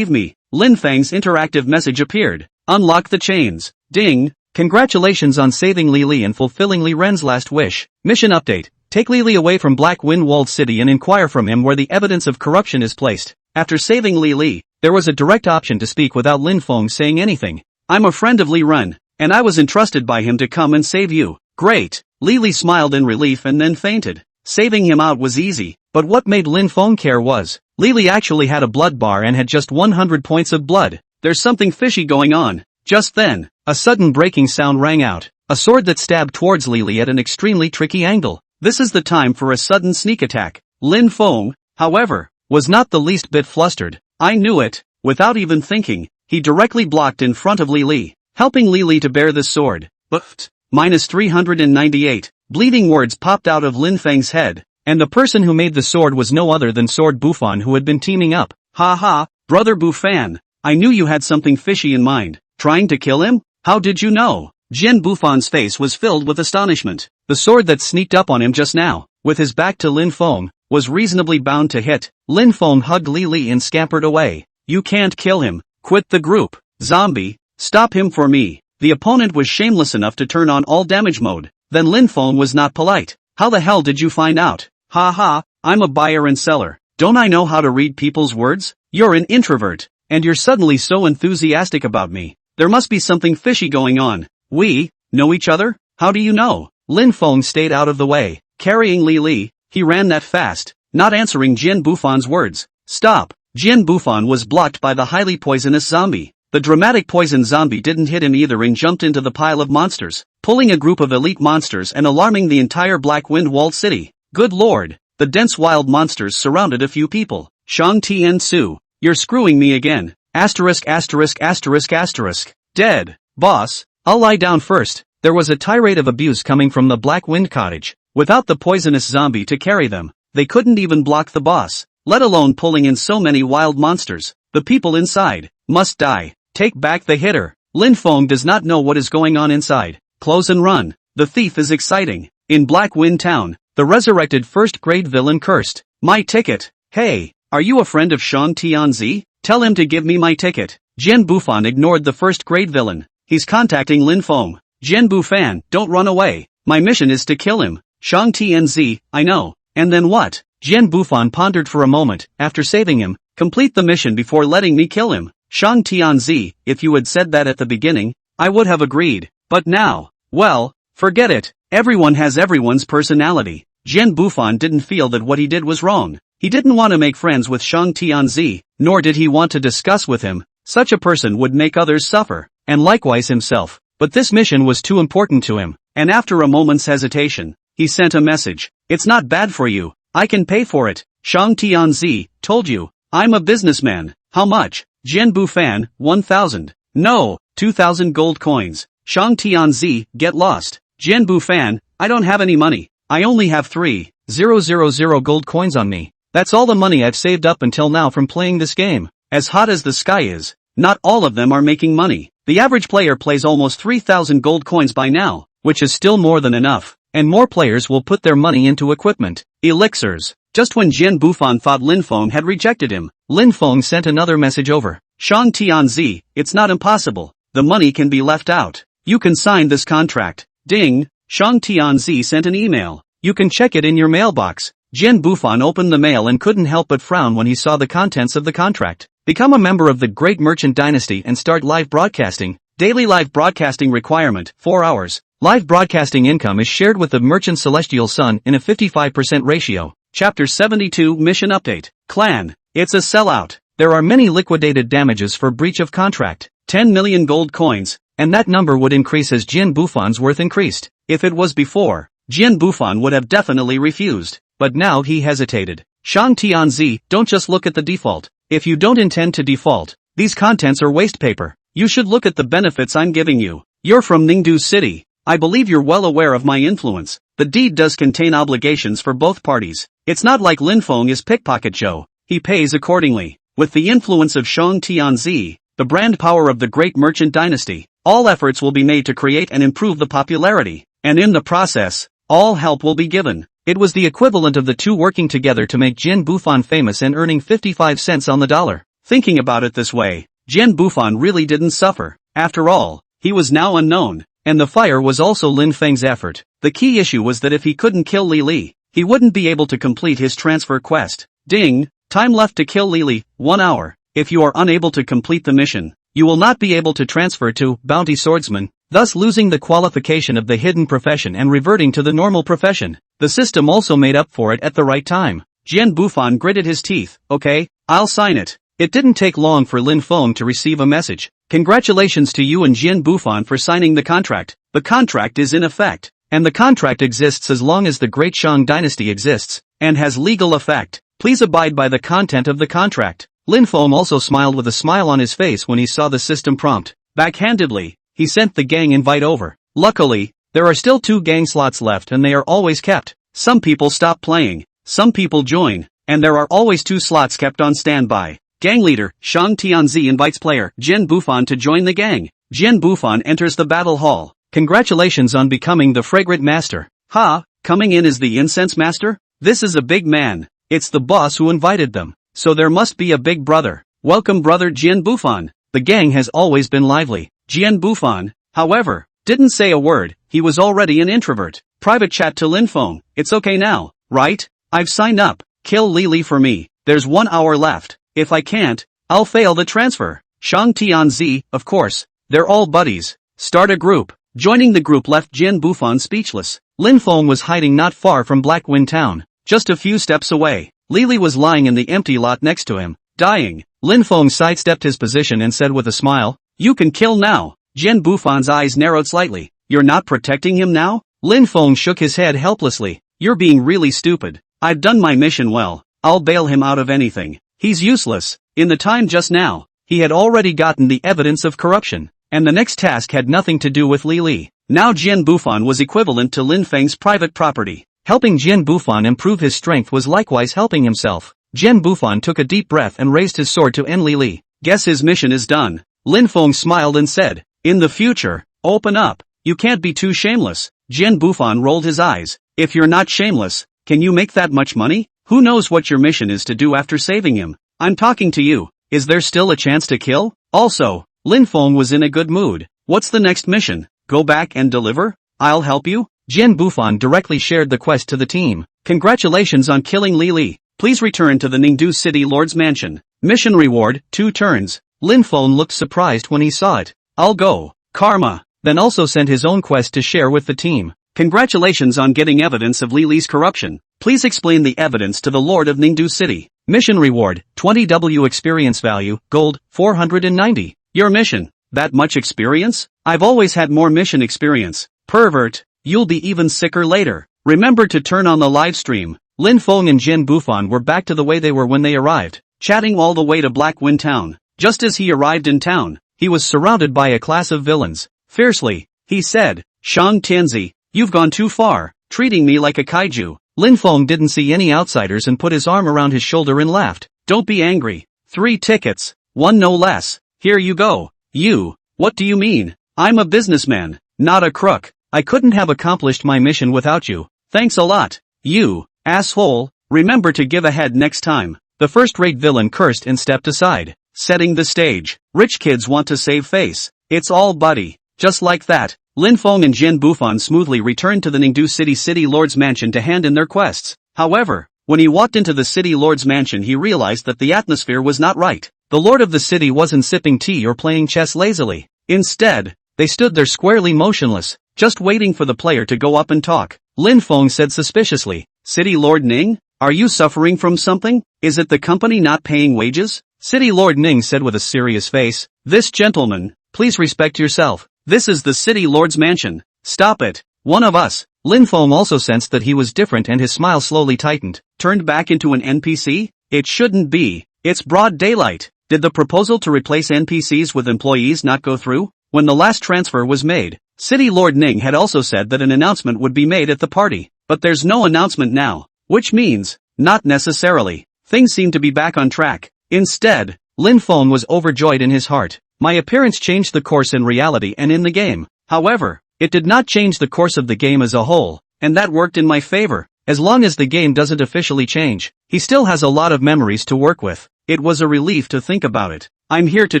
me. Lin Feng's interactive message appeared. Unlock the chains. Ding. Congratulations on saving Li Li and fulfilling Li Ren's last wish. Mission update. Take Li Li away from Black Wind Walled City and inquire from him where the evidence of corruption is placed. After saving Li Li, there was a direct option to speak without Lin Feng saying anything. I'm a friend of Li Ren, and I was entrusted by him to come and save you. Great. Li Li smiled in relief and then fainted. Saving him out was easy, but what made Lin Feng care was, Li Li actually had a blood bar and had just 100 points of blood. There's something fishy going on. Just then, a sudden breaking sound rang out. A sword that stabbed towards Li Li at an extremely tricky angle. This is the time for a sudden sneak attack. Lin Feng, however, was not the least bit flustered. I knew it. Without even thinking, he directly blocked in front of Li Li, helping Li Li to bear this sword. But, minus 398. Bleeding words popped out of Lin Feng's head, and the person who made the sword was no other than Sword Bufan who had been teaming up. Ha ha, brother Bufan, I knew you had something fishy in mind. Trying to kill him? How did you know? Jin Bufan's face was filled with astonishment. The sword that sneaked up on him just now, with his back to Lin Feng, was reasonably bound to hit. Lin Feng hugged Li Li and scampered away. You can't kill him. Quit the group. Zombie, stop him for me. The opponent was shameless enough to turn on all damage mode. Then Lin Feng was not polite. How the hell did you find out? Ha ha, I'm a buyer and seller. Don't I know how to read people's words? You're an introvert, and you're suddenly so enthusiastic about me. There must be something fishy going on. We know each other? How do you know? Lin Feng stayed out of the way. Carrying Li Li, he ran that fast, not answering Jin Bufan's words. Stop. Jin Bufan was blocked by the highly poisonous zombie. The dramatic poison zombie didn't hit him either and jumped into the pile of monsters, pulling a group of elite monsters and alarming the entire Black Wind Walled City. Good lord. The dense wild monsters surrounded a few people. Shang Tian Su, you're screwing me again. Asterisk asterisk asterisk asterisk. Dead. Boss, I'll lie down first. There was a tirade of abuse coming from the Black Wind Cottage. Without the poisonous zombie to carry them, they couldn't even block the boss, let alone pulling in so many wild monsters. The people inside must die. Take back the hitter. Lin Feng does not know what is going on inside. Close and run. The thief is exciting. In Black Wind Town, the resurrected first-grade villain cursed. My ticket. Hey, are you a friend of Shang Tianzi? Tell him to give me my ticket. Jin Bufan ignored the first-grade villain. He's contacting Lin Feng. Jin Bufan, don't run away. My mission is to kill him. Shang Tianzi, I know. And then what? Jin Bufan pondered for a moment, after saving him. Complete the mission before letting me kill him. Shang Tianzi, if you had said that at the beginning, I would have agreed. But now, well, forget it. Everyone has everyone's personality. Jin Bufan didn't feel that what he did was wrong. He didn't want to make friends with Shang Tianzi, nor did he want to discuss with him. Such a person would make others suffer, and likewise himself. But this mission was too important to him, and after a moment's hesitation, he sent a message. It's not bad for you. I can pay for it. Shang Tianzi, told you. I'm a businessman. How much? Jin Bufan, 1,000. No, 2,000 gold coins. Shang Tianzi, get lost. Jin Bufan, I don't have any money. I only have 3,000 gold coins on me. That's all the money I've saved up until now from playing this game. As hot as the sky is, not all of them are making money. The average player plays almost 3,000 gold coins by now, which is still more than enough. And more players will put their money into equipment. Elixirs. Just when Jin Bufan thought Lin Feng had rejected him, Lin Feng sent another message over. Shang Tianzi, it's not impossible. The money can be left out. You can sign this contract. Ding. Shang Tianzi sent an email. You can check it in your mailbox. Jin Bufan opened the mail and couldn't help but frown when he saw the contents of the contract. Become a member of the Great Merchant Dynasty and start live broadcasting. Daily live broadcasting requirement, 4 hours. Live broadcasting income is shared with the Merchant Celestial Sun in a 55% ratio. Chapter 72 Mission Update. Clan. It's a sellout. There are many liquidated damages for breach of contract. 10 million gold coins. And that number would increase as Jin Bufan's worth increased. If it was before, Jin Bufan would have definitely refused. But now he hesitated. Shang Tianzi, don't just look at the default. If you don't intend to default, these contents are waste paper. You should look at the benefits I'm giving you. You're from Ningdu City. I believe you're well aware of my influence. The deed does contain obligations for both parties. It's not like Lin Feng is Pickpocket Joe. He pays accordingly. With the influence of Shang Tianzi, the brand power of the Great Merchant Dynasty, all efforts will be made to create and improve the popularity. And in the process, all help will be given. It was the equivalent of the two working together to make Jin Bufan famous and earning 55 cents on the dollar. Thinking about it this way, Jin Bufan really didn't suffer. After all, he was now unknown. And the fire was also Lin Feng's effort. The key issue was that if he couldn't kill Li Li, he wouldn't be able to complete his transfer quest. Ding! Time left to kill Li Li, 1 hour. If you are unable to complete the mission, you will not be able to transfer to Bounty Swordsman, thus losing the qualification of the hidden profession and reverting to the normal profession. The system also made up for it at the right time. Jin Bufan gritted his teeth. Okay, I'll sign it. It didn't take long for Lin Feng to receive a message. Congratulations to you and Jin Bufan for signing the contract. The contract is in effect. And the contract exists as long as the Great Shang Dynasty exists, and has legal effect. Please abide by the content of the contract. Lin Feng also smiled with a smile on his face when he saw the system prompt. Backhandedly, he sent the gang invite over. Luckily, there are still 2 gang slots left and they are always kept. Some people stop playing, some people join, and there are always 2 slots kept on standby. Gang leader, Shang Tianzi invites player, Jian Bufan to join the gang. Jian Bufan enters the battle hall. Congratulations on becoming the fragrant master. Ha, coming in as the incense master? This is a big man. It's the boss who invited them. So there must be a big brother. Welcome brother Jian Bufan. The gang has always been lively. Jian Bufan, however, didn't say a word. He was already an introvert. Private chat to Lin Feng. It's okay now, right? I've signed up. Kill Lili for me. There's 1 hour left. If I can't, I'll fail the transfer. Shang Tianzi, of course. They're all buddies. Start a group. Joining the group left Jian Bufan speechless. Lin Feng was hiding not far from Blackwind Town. Just a few steps away. Lili was lying in the empty lot next to him, dying. Lin Feng sidestepped his position and said with a smile, "You can kill now." Jian Bufan's eyes narrowed slightly. "You're not protecting him now?" Lin Feng shook his head helplessly. "You're being really stupid. I've done my mission well. I'll bail him out of anything. He's useless." In the time just now, he had already gotten the evidence of corruption, and the next task had nothing to do with Li Li. Now Jian Bufan was equivalent to Lin Feng's private property. Helping Jian Bufan improve his strength was likewise helping himself. Jian Bufan took a deep breath and raised his sword to end Li Li. Guess his mission is done. Lin Feng smiled and said, "In the future, open up. You can't be too shameless." Jian Bufan rolled his eyes. "If you're not shameless, can you make that much money? Who knows what your mission is to do after saving him? I'm talking to you. Is there still a chance to kill?" Also, Lin Feng was in a good mood. "What's the next mission? Go back and deliver? I'll help you?" Jian Bufan directly shared the quest to the team. "Congratulations on killing Li Li. Please return to the Ningdu City Lord's Mansion. Mission reward, 2 turns. Lin Feng looked surprised when he saw it. "I'll go." Karma. Then also sent his own quest to share with the team. "Congratulations on getting evidence of Li Li's corruption. Please explain the evidence to the Lord of Ningdu City." Mission reward, 20W experience value, gold, 490. Your mission. That much experience? I've always had more mission experience. Pervert. You'll be even sicker later. Remember to turn on the live stream. Lin Feng and Jian Bufan were back to the way they were when they arrived, chatting all the way to Blackwind Town. Just as he arrived in town, he was surrounded by a class of villains. Fiercely, he said, "Shang Tianzi, you've gone too far, treating me like a kaiju." Lin Feng didn't see any outsiders and put his arm around his shoulder and laughed. "Don't be angry. 3 tickets, 1 no less. Here you go." "You, what do you mean? I'm a businessman, not a crook. I couldn't have accomplished my mission without you. Thanks a lot." "You, asshole, remember to give a head next time." The first-rate villain cursed and stepped aside, setting the stage. Rich kids want to save face. It's all buddy. Just like that, Lin Feng and Jian Bufan smoothly returned to the Ningdu City Lord's Mansion to hand in their quests. However, when he walked into the City Lord's Mansion he realized that the atmosphere was not right. The Lord of the City wasn't sipping tea or playing chess lazily. Instead, they stood there squarely motionless, just waiting for the player to go up and talk. Lin Feng said suspiciously, "City Lord Ning? Are you suffering from something? Is it the company not paying wages?" City Lord Ning said with a serious face, "This gentleman, please respect yourself. This is the City Lord's Mansion. Stop it. One of us." Lin Feng also sensed that he was different and his smile slowly tightened. "Turned back into an NPC? It shouldn't be. It's broad daylight. Did the proposal to replace NPCs with employees not go through?" When the last transfer was made, City Lord Ning had also said that an announcement would be made at the party. But there's no announcement now. Which means, not necessarily. Things seem to be back on track. Instead, Lin Feng was overjoyed in his heart. My appearance changed the course in reality and in the game. However, it did not change the course of the game as a whole, and that worked in my favor. As long as the game doesn't officially change, he still has a lot of memories to work with. It was a relief to think about it. I'm here to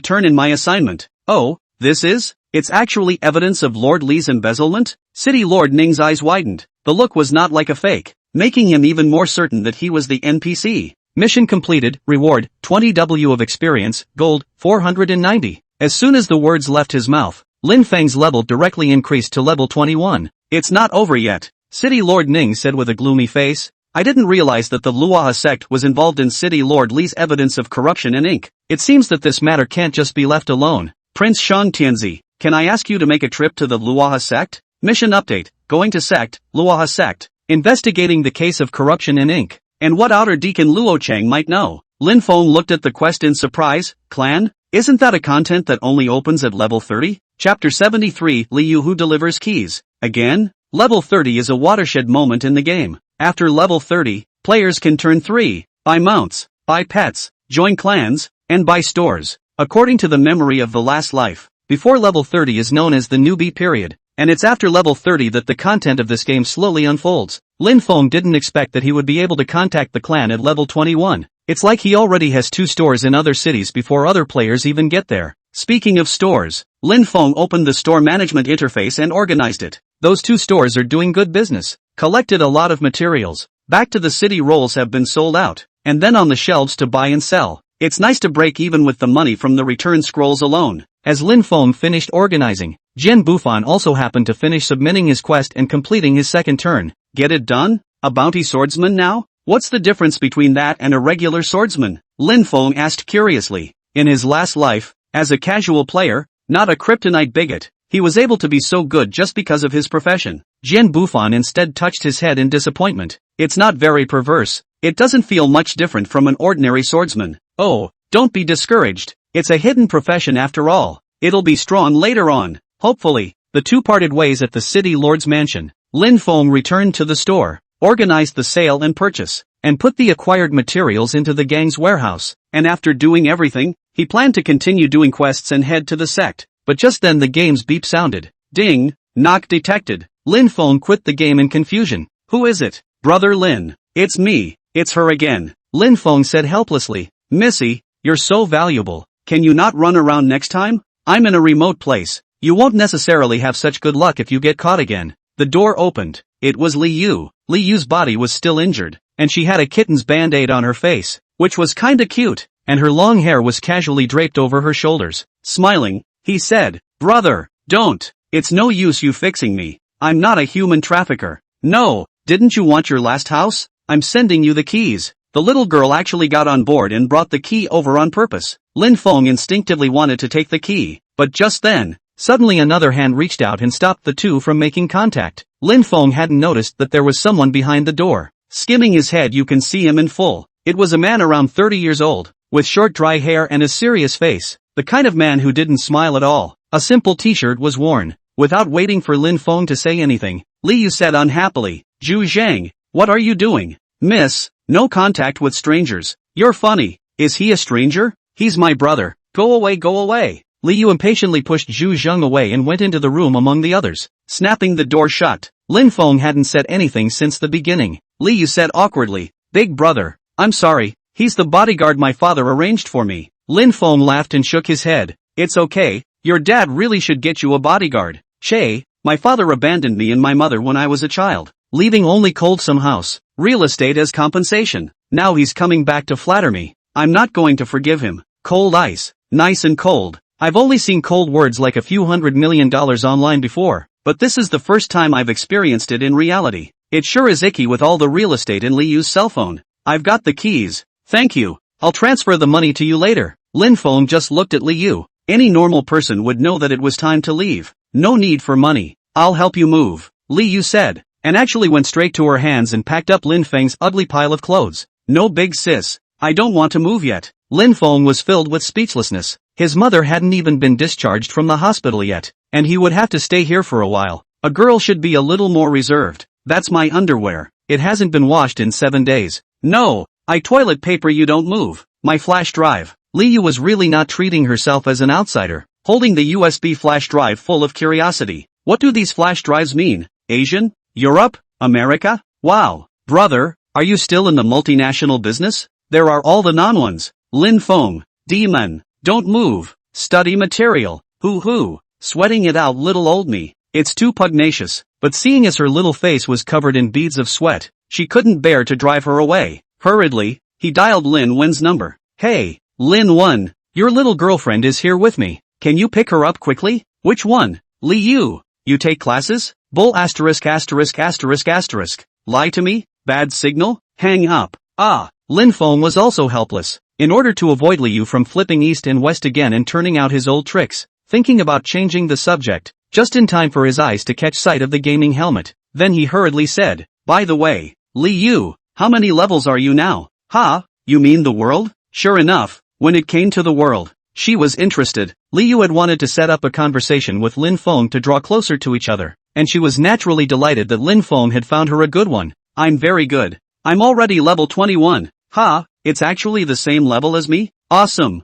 turn in my assignment. Oh, this is? It's actually evidence of Lord Li's embezzlement? City Lord Ning's eyes widened. The look was not like a fake, making him even more certain that he was the NPC. Mission completed, reward, 20W of experience, gold, 490. As soon as the words left his mouth, Lin Feng's level directly increased to level 21. "It's not over yet," City Lord Ning said with a gloomy face. "I didn't realize that the Luoha sect was involved in City Lord Li's evidence of corruption and ink. It seems that this matter can't just be left alone. Prince Shang Tianzi, can I ask you to make a trip to the Luoha sect? Mission update, going to sect, Luoha sect, investigating the case of corruption in ink. And what Outer Deacon Luo Cheng might know." Lin Feng looked at the quest in surprise. "Clan? Isn't that a content that only opens at level 30? Chapter 73, Liu Who delivers keys. Again? Level 30 is a watershed moment in the game. After level 30, players can turn 3, buy mounts, buy pets, join clans, and buy stores. According to the memory of the last life, before level 30 is known as the newbie period, and it's after level 30 that the content of this game slowly unfolds. Lin Feng didn't expect that he would be able to contact the clan at level 21. It's like he already has 2 stores in other cities before other players even get there. Speaking of stores, Lin Feng opened the store management interface and organized it. Those 2 stores are doing good business. Collected a lot of materials. Back to the city rolls have been sold out, and then on the shelves to buy and sell. It's nice to break even with the money from the return scrolls alone. As Lin Feng finished organizing, Jian Bufan also happened to finish submitting his quest and completing his second turn. Get it done? A bounty swordsman now? What's the difference between that and a regular swordsman? Lin Feng asked curiously. In his last life, as a casual player, not a kryptonite bigot, he was able to be so good just because of his profession. Jian Bufan instead touched his head in disappointment. It's not very perverse. It doesn't feel much different from an ordinary swordsman. Oh, don't be discouraged. It's a hidden profession after all. It'll be strong later on. Hopefully. The 2 parted ways at the city lord's mansion. Lin Feng returned to the store, organized the sale and purchase, and put the acquired materials into the gang's warehouse. And after doing everything, he planned to continue doing quests and head to the sect. But just then the game's beep sounded. Ding! Knock detected. Lin Feng quit the game in confusion. Who is it? Brother Lin. It's me. It's her again. Lin Feng said helplessly. Missy, you're so valuable. Can you not run around next time? I'm in a remote place. You won't necessarily have such good luck if you get caught again. The door opened. It was Li Yu. Li Yu's body was still injured, and she had a kitten's band-aid on her face, which was kinda cute, and her long hair was casually draped over her shoulders. Smiling, he said, Brother, don't. It's no use you fixing me. I'm not a human trafficker. No, didn't you want your last house? I'm sending you the keys. The little girl actually got on board and brought the key over on purpose. Lin Feng instinctively wanted to take the key, but just then, suddenly another hand reached out and stopped the 2 from making contact. Lin Feng hadn't noticed that there was someone behind the door. Skimming his head you can see him in full. It was a man around 30 years old, with short dry hair and a serious face. The kind of man who didn't smile at all. A simple t-shirt was worn. Without waiting for Lin Feng to say anything, Li Yu said unhappily, Zhu Zhang, what are you doing? Miss, no contact with strangers. You're funny. Is he a stranger? He's my brother. Go away, go away. Li Yu impatiently pushed Zhu Zhang away and went into the room among the others, snapping the door shut. Lin Feng hadn't said anything since the beginning. Li Yu said awkwardly, Big brother, I'm sorry, he's the bodyguard my father arranged for me. Lin Feng laughed and shook his head. It's okay, your dad really should get you a bodyguard. Che, my father abandoned me and my mother when I was a child, leaving only some house, real estate as compensation. Now he's coming back to flatter me. I'm not going to forgive him. Cold ice, nice and cold. I've only seen cold words like a few $100 million online before, but this is the first time I've experienced it in reality. It sure is icky with all the real estate in Li Yu's cell phone. I've got the keys. Thank you. I'll transfer the money to you later. Lin Feng just looked at Li Yu. Any normal person would know that it was time to leave. No need for money. I'll help you move, Li Yu said, and actually went straight to her hands and packed up Lin Feng's ugly pile of clothes. No big sis. I don't want to move yet. Lin Feng was filled with speechlessness. His mother hadn't even been discharged from the hospital yet, and he would have to stay here for a while. A girl should be a little more reserved. That's my underwear. It hasn't been washed in 7 days. No, I toilet paper you don't move. My flash drive. Li Yu was really not treating herself as an outsider, holding the USB flash drive full of curiosity. What do these flash drives mean? Asian? Europe? America? Wow. Brother, are you still in the multinational business? There are all the non-ones. Lin Feng. Demon. Don't move. Study material. Hoo-hoo. Sweating it out little old me. It's too pugnacious. But seeing as her little face was covered in beads of sweat, she couldn't bear to drive her away. Hurriedly, he dialed Lin Wen's number. Hey, Lin Wen, your little girlfriend is here with me. Can you pick her up quickly? Which one? Li Yu. You take classes? Bull asterisk asterisk asterisk asterisk. Lie to me? Bad signal? Hang up. Ah, Lin Feng was also helpless. In order to avoid Li Yu from flipping east and west again and turning out his old tricks, thinking about changing the subject, just in time for his eyes to catch sight of the gaming helmet. Then he hurriedly said, by the way, Li Yu, how many levels are you now? Ha, you mean the world? Sure enough, when it came to the world, she was interested. Li Yu had wanted to set up a conversation with Lin Feng to draw closer to each other, and she was naturally delighted that Lin Feng had found her a good one. I'm very good. I'm already level 21. Ha, it's actually the same level as me? Awesome.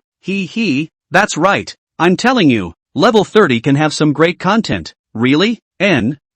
That's right. I'm telling you, level 30 can have some great content. Really?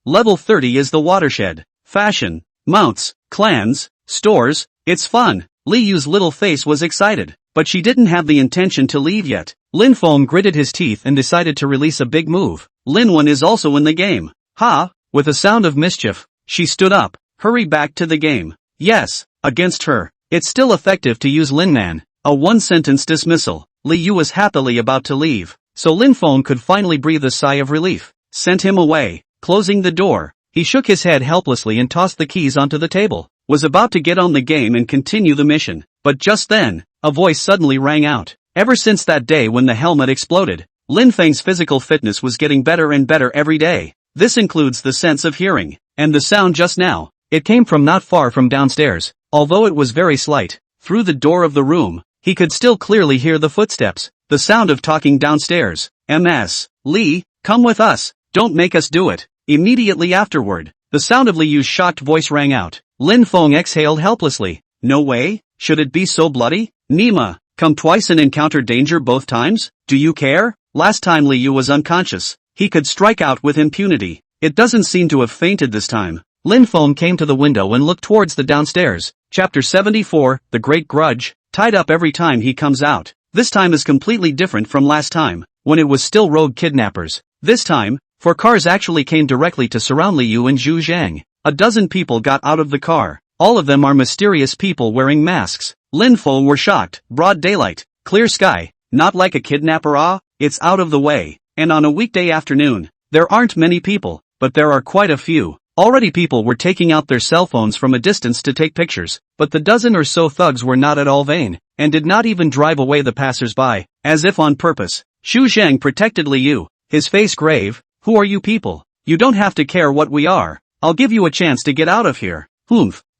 Level 30 is the watershed. Fashion, mounts, clans, stores, it's fun. Li Yu's little face was excited, but she didn't have the intention to leave yet. Lin Feng gritted his teeth and decided to release a big move. Lin Wen is also in the game. Ha! With a sound of mischief, she stood up. Hurry back to the game. Yes, against her. It's still effective to use Lin Man. A one-sentence dismissal. Li Yu was happily about to leave, so Lin Feng could finally breathe a sigh of relief. Sent him away. Closing the door, he shook his head helplessly and tossed the keys onto the table. Was about to get on the game and continue the mission, but just then, a voice suddenly rang out. Ever since that day when the helmet exploded, Lin Feng's physical fitness was getting better and better every day. This includes the sense of hearing, and the sound just now. It came from not far from downstairs, although it was very slight. Through the door of the room, he could still clearly hear the footsteps, the sound of talking downstairs. Ms. Li, come with us, don't make us do it. Immediately afterward, the sound of Li Yu's shocked voice rang out. Lin Feng exhaled helplessly. No way? Should it be so bloody? Nima, come twice and encounter danger both times? Do you care? Last time Li Yu was unconscious, he could strike out with impunity. It doesn't seem to have fainted this time. Lin Feng came to the window and looked towards the downstairs. Chapter 74, The Great Grudge, tied up every time he comes out. This time is completely different from last time, when it was still rogue kidnappers. This time, 4 cars actually came directly to surround Li Yu and Zhu Zhang. A dozen people got out of the car. All of them are mysterious people wearing masks. Lin Feng were shocked. Broad daylight, clear sky, not like a kidnapper. It's out of the way. And on a weekday afternoon, there aren't many people, but there are quite a few. Already people were taking out their cell phones from a distance to take pictures, but the dozen or so thugs were not at all vain, and did not even drive away the passers-by, as if on purpose. Zhu Zhang protected Li Yu, his face grave. Who are you people? You don't have to care what we are. I'll give you a chance to get out of here.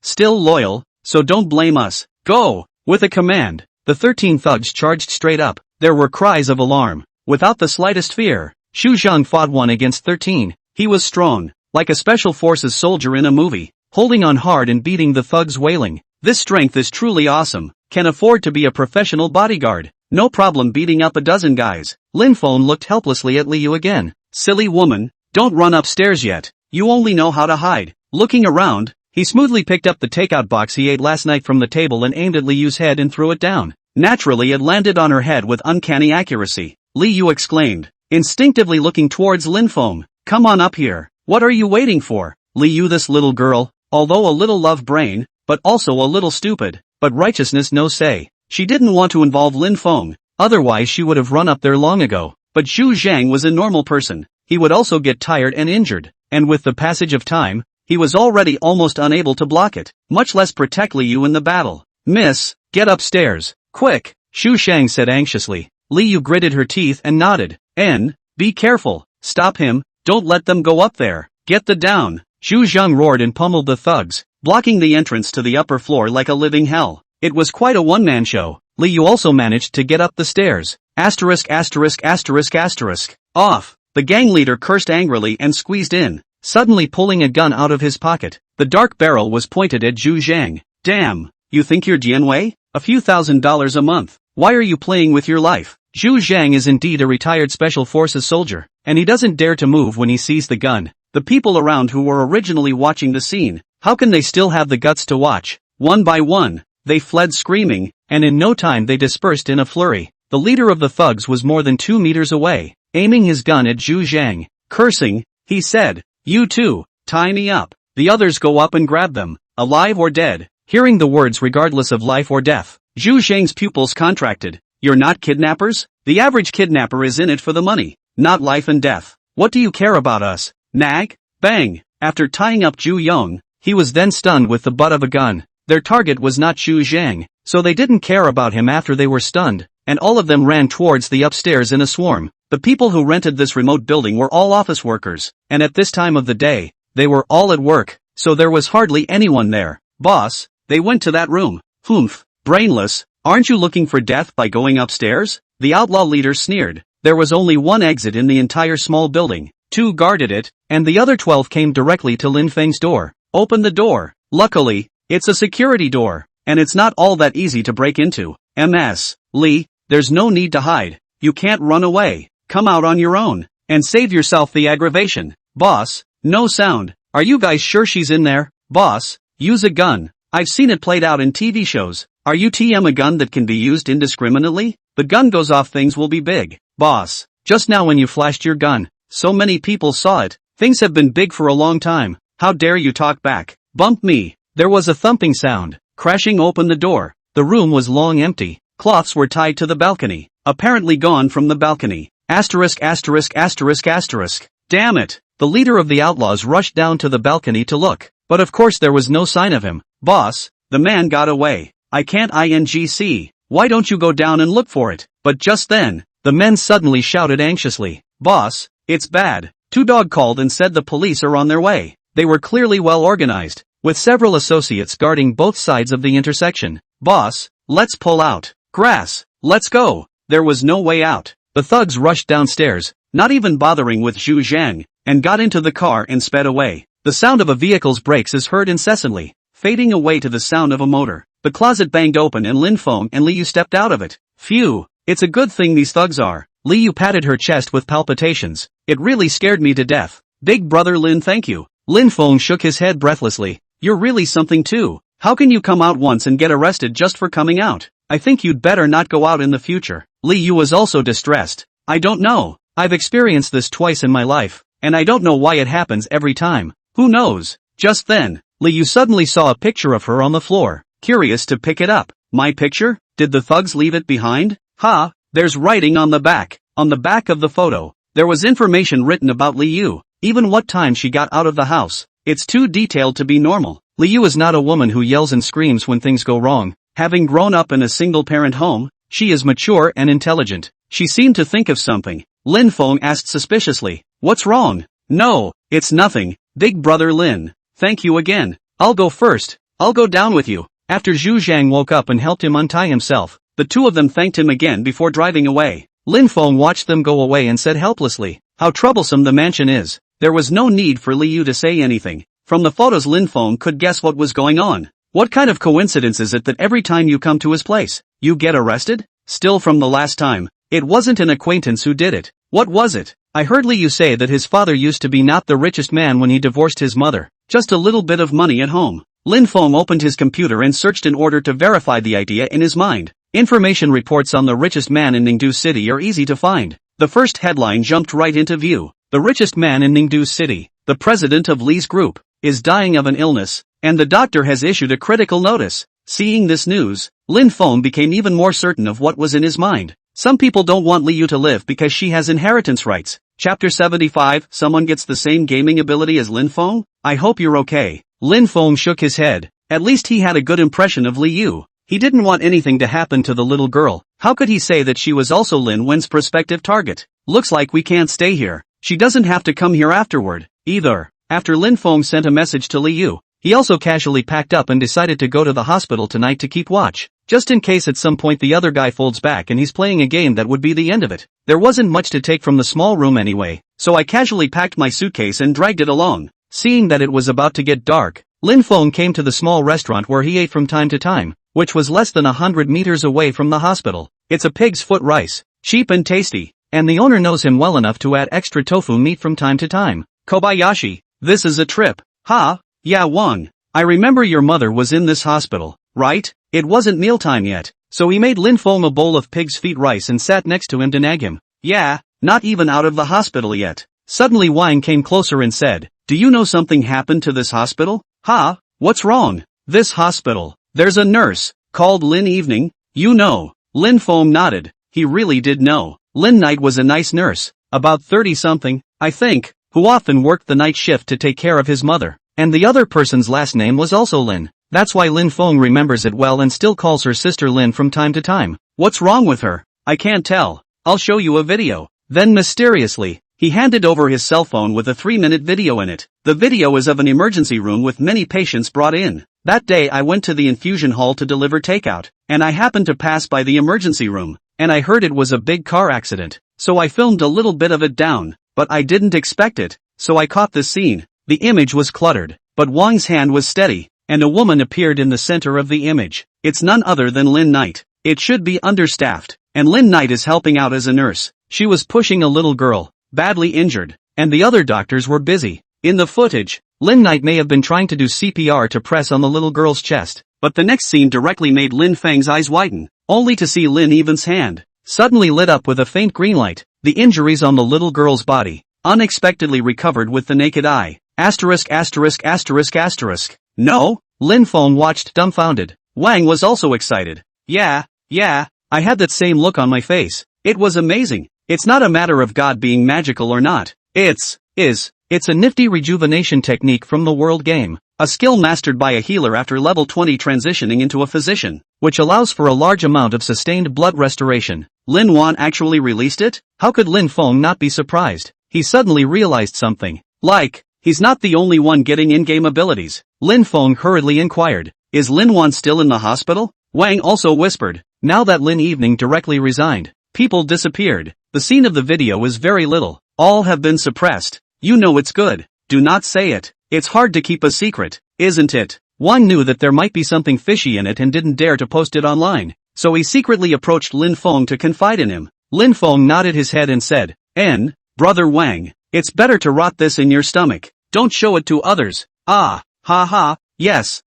Still loyal, so don't blame us. Go! With a command, the 13 thugs charged straight up. There were cries of alarm. Without the slightest fear, Xu Zhang fought 1 against 13. He was strong, like a special forces soldier in a movie, holding on hard and beating the thugs wailing. This strength is truly awesome. Can afford to be a professional bodyguard. No problem beating up a dozen guys. Lin Feng looked helplessly at Li Yu again. Silly woman, don't run upstairs yet. You only know how to hide. Looking around, he smoothly picked up the takeout box he ate last night from the table and aimed at Li Yu's head and threw it down. Naturally it landed on her head with uncanny accuracy. Li Yu exclaimed, instinctively looking towards Lin Feng. Come on up here. What are you waiting for? Li Yu, this little girl, although a little love brain, but also a little stupid, but righteousness no say. She didn't want to involve Lin Feng, otherwise she would have run up there long ago. But Zhu Zhang was a normal person. He would also get tired and injured, and with the passage of time, he was already almost unable to block it, much less protect Li Yu in the battle. Miss, get upstairs, quick, Zhu Zhang said anxiously. Li Yu gritted her teeth and nodded. Be careful, stop him, don't let them go up there, get the down. Zhu Zhang roared and pummeled the thugs, blocking the entrance to the upper floor like a living hell. It was quite a one-man show. Li Yu also managed to get up the stairs. Off. The gang leader cursed angrily and squeezed in, suddenly pulling a gun out of his pocket. The dark barrel was pointed at Zhu Zhang. Damn, you think you're Jianwei? A few $1,000s a month. Why are you playing with your life? Zhu Zhang is indeed a retired special forces soldier, and he doesn't dare to move when he sees the gun. The people around who were originally watching the scene, how can they still have the guts to watch? One by one, they fled screaming, and in no time they dispersed in a flurry. The leader of the thugs was more than 2 meters away, aiming his gun at Zhu Zhang. Cursing, he said, you too, tie me up. The others go up and grab them, alive or dead. Hearing the words regardless of life or death, Zhu Zhang's pupils contracted. You're not kidnappers? The average kidnapper is in it for the money, not life and death. What do you care about us? Nag? Bang! After tying up Zhu Yong, he was then stunned with the butt of a gun. Their target was not Zhu Zhang, so they didn't care about him after they were stunned, and all of them ran towards the upstairs in a swarm. The people who rented this remote building were all office workers, and at this time of the day, they were all at work, so there was hardly anyone there. Boss, they went to that room. Brainless, aren't you looking for death by going upstairs? The outlaw leader sneered. There was only one exit in the entire small building. 2 guarded it, and the other 12 came directly to Lin Feng's door. Open the door. Luckily, it's a security door, and it's not all that easy to break into. Ms. Li, there's no need to hide. You can't run away. Come out on your own. And save yourself the aggravation. Boss, no sound. Are you guys sure she's in there? Boss, use a gun. I've seen it played out in TV shows. Are you TM a gun that can be used indiscriminately? The gun goes off, things will be big. Boss, just now when you flashed your gun, so many people saw it. Things have been big for a long time. How dare you talk back? Bump me. There was a thumping sound. Crashing open the door. The room was long empty. Cloths were tied to the balcony. Apparently gone from the balcony. Asterisk asterisk asterisk asterisk. Damn it. The leader of the outlaws rushed down to the balcony to look. But of course there was no sign of him. Boss, the man got away. I can't INGC. Why don't you go down and look for it? But just then, the men suddenly shouted anxiously. Boss, it's bad. Two Dog called and said the police are on their way. They were clearly well organized, with several associates guarding both sides of the intersection. Boss, let's pull out. Grass, let's go. There was no way out. The thugs rushed downstairs, not even bothering with Zhu Zhang, and got into the car and sped away. The sound of a vehicle's brakes is heard incessantly, fading away to the sound of a motor. The closet banged open and Lin Feng and Liu stepped out of it. Phew, it's a good thing these thugs are. Liu patted her chest with palpitations. It really scared me to death. Big brother Lin, thank you. Lin Feng shook his head breathlessly. You're really something too. How can you come out once and get arrested just for coming out? I think you'd better not go out in the future. Liu was also distressed. I don't know. I've experienced this twice in my life, and I don't know why it happens every time. Who knows? Just then, Liu suddenly saw a picture of her on the floor. Curious to pick it up. My picture? Did the thugs leave it behind? Ha, there's writing on the back. On the back of the photo, there was information written about Liu, even what time she got out of the house. It's too detailed to be normal. Liu is not a woman who yells and screams when things go wrong. Having grown up in a single-parent home, she is mature and intelligent. She seemed to think of something. Lin Feng asked suspiciously, what's wrong? No, it's nothing. Big brother Lin, thank you again. I'll go first. I'll go down with you. After Zhu Zhang woke up and helped him untie himself, the two of them thanked him again before driving away. Lin Feng watched them go away and said helplessly, how troublesome the mansion is. There was no need for Liu to say anything. From the photos Lin Feng could guess what was going on. What kind of coincidence is it that every time you come to his place, you get arrested? Still from the last time, it wasn't an acquaintance who did it. What was it? I heard Liu say that his father used to be not the richest man when he divorced his mother. Just a little bit of money at home. Lin Feng opened his computer and searched in order to verify the idea in his mind. Information reports on the richest man in Ningdu City are easy to find. The first headline jumped right into view. The richest man in Ningdu City, the president of Li's group, is dying of an illness, and the doctor has issued a critical notice. Seeing this news, Lin Feng became even more certain of what was in his mind. Some people don't want Liu to live because she has inheritance rights. Chapter 75, someone gets the same gaming ability as Lin Feng? I hope you're okay. Lin Feng shook his head. At least he had a good impression of Liu. He didn't want anything to happen to the little girl. How could he say that she was also Lin Wen's prospective target? Looks like we can't stay here. She doesn't have to come here afterward, either. After Lin Feng sent a message to Liu, he also casually packed up and decided to go to the hospital tonight to keep watch. Just in case at some point the other guy folds back and he's playing a game that would be the end of it. There wasn't much to take from the small room anyway, so I casually packed my suitcase and dragged it along. Seeing that it was about to get dark, Lin Feng came to the small restaurant where he ate from time to time, which was less than 100 meters away from the hospital. It's a pig's foot rice, cheap and tasty, and the owner knows him well enough to add extra tofu meat from time to time. Kobayashi, this is a trip. Ha, yeah Wang, I remember your mother was in this hospital, right? It wasn't mealtime yet, so he made Lin Feng a bowl of pig's feet rice and sat next to him to nag him. Yeah, not even out of the hospital yet. Suddenly Wang came closer and said, do you know something happened to this hospital? Ha, what's wrong? This hospital, there's a nurse, called Lin Evening, you know. Lin Feng nodded, he really did know. Lin Knight was a nice nurse, about 30-something, I think, who often worked the night shift to take care of his mother. And the other person's last name was also Lin. That's why Lin Feng remembers it well and still calls her sister Lin from time to time. What's wrong with her? I can't tell. I'll show you a video. Then mysteriously, he handed over his cell phone with a 3-minute video in it. The video is of an emergency room with many patients brought in. That day I went to the infusion hall to deliver takeout, and I happened to pass by the emergency room, and I heard it was a big car accident. So I filmed a little bit of it down, but I didn't expect it, so I caught this scene. The image was cluttered, but Wang's hand was steady, and a woman appeared in the center of the image. It's none other than Lin Knight. It should be understaffed, and Lin Knight is helping out as a nurse. She was pushing a little girl, badly injured, and the other doctors were busy. In the footage, Lin Knight may have been trying to do CPR to press on the little girl's chest, but the next scene directly made Lin Feng's eyes widen, only to see Lin Even's hand suddenly lit up with a faint green light. The injuries on the little girl's body unexpectedly recovered with the naked eye. Asterisk asterisk asterisk asterisk. No? Lin Feng watched dumbfounded. Wang was also excited. Yeah, I had that same look on my face. It was amazing. It's not a matter of God being magical or not. It's a nifty rejuvenation technique from the world game. A skill mastered by a healer after level 20 transitioning into a physician, which allows for a large amount of sustained blood restoration. Lin Wan actually released it? How could Lin Feng not be surprised? He suddenly realized something. Like, he's not the only one getting in-game abilities. Lin Feng hurriedly inquired, is Lin Wan still in the hospital? Wang also whispered, now that Lin Evening directly resigned, people disappeared. The scene of the video is very little. All have been suppressed. You know it's good. Do not say it. It's hard to keep a secret, isn't it? Wang knew that there might be something fishy in it and didn't dare to post it online, so he secretly approached Lin Feng to confide in him. Lin Feng nodded his head and said, Brother Wang, it's better to rot this in your stomach. Don't show it to others. Ah, ha, yes,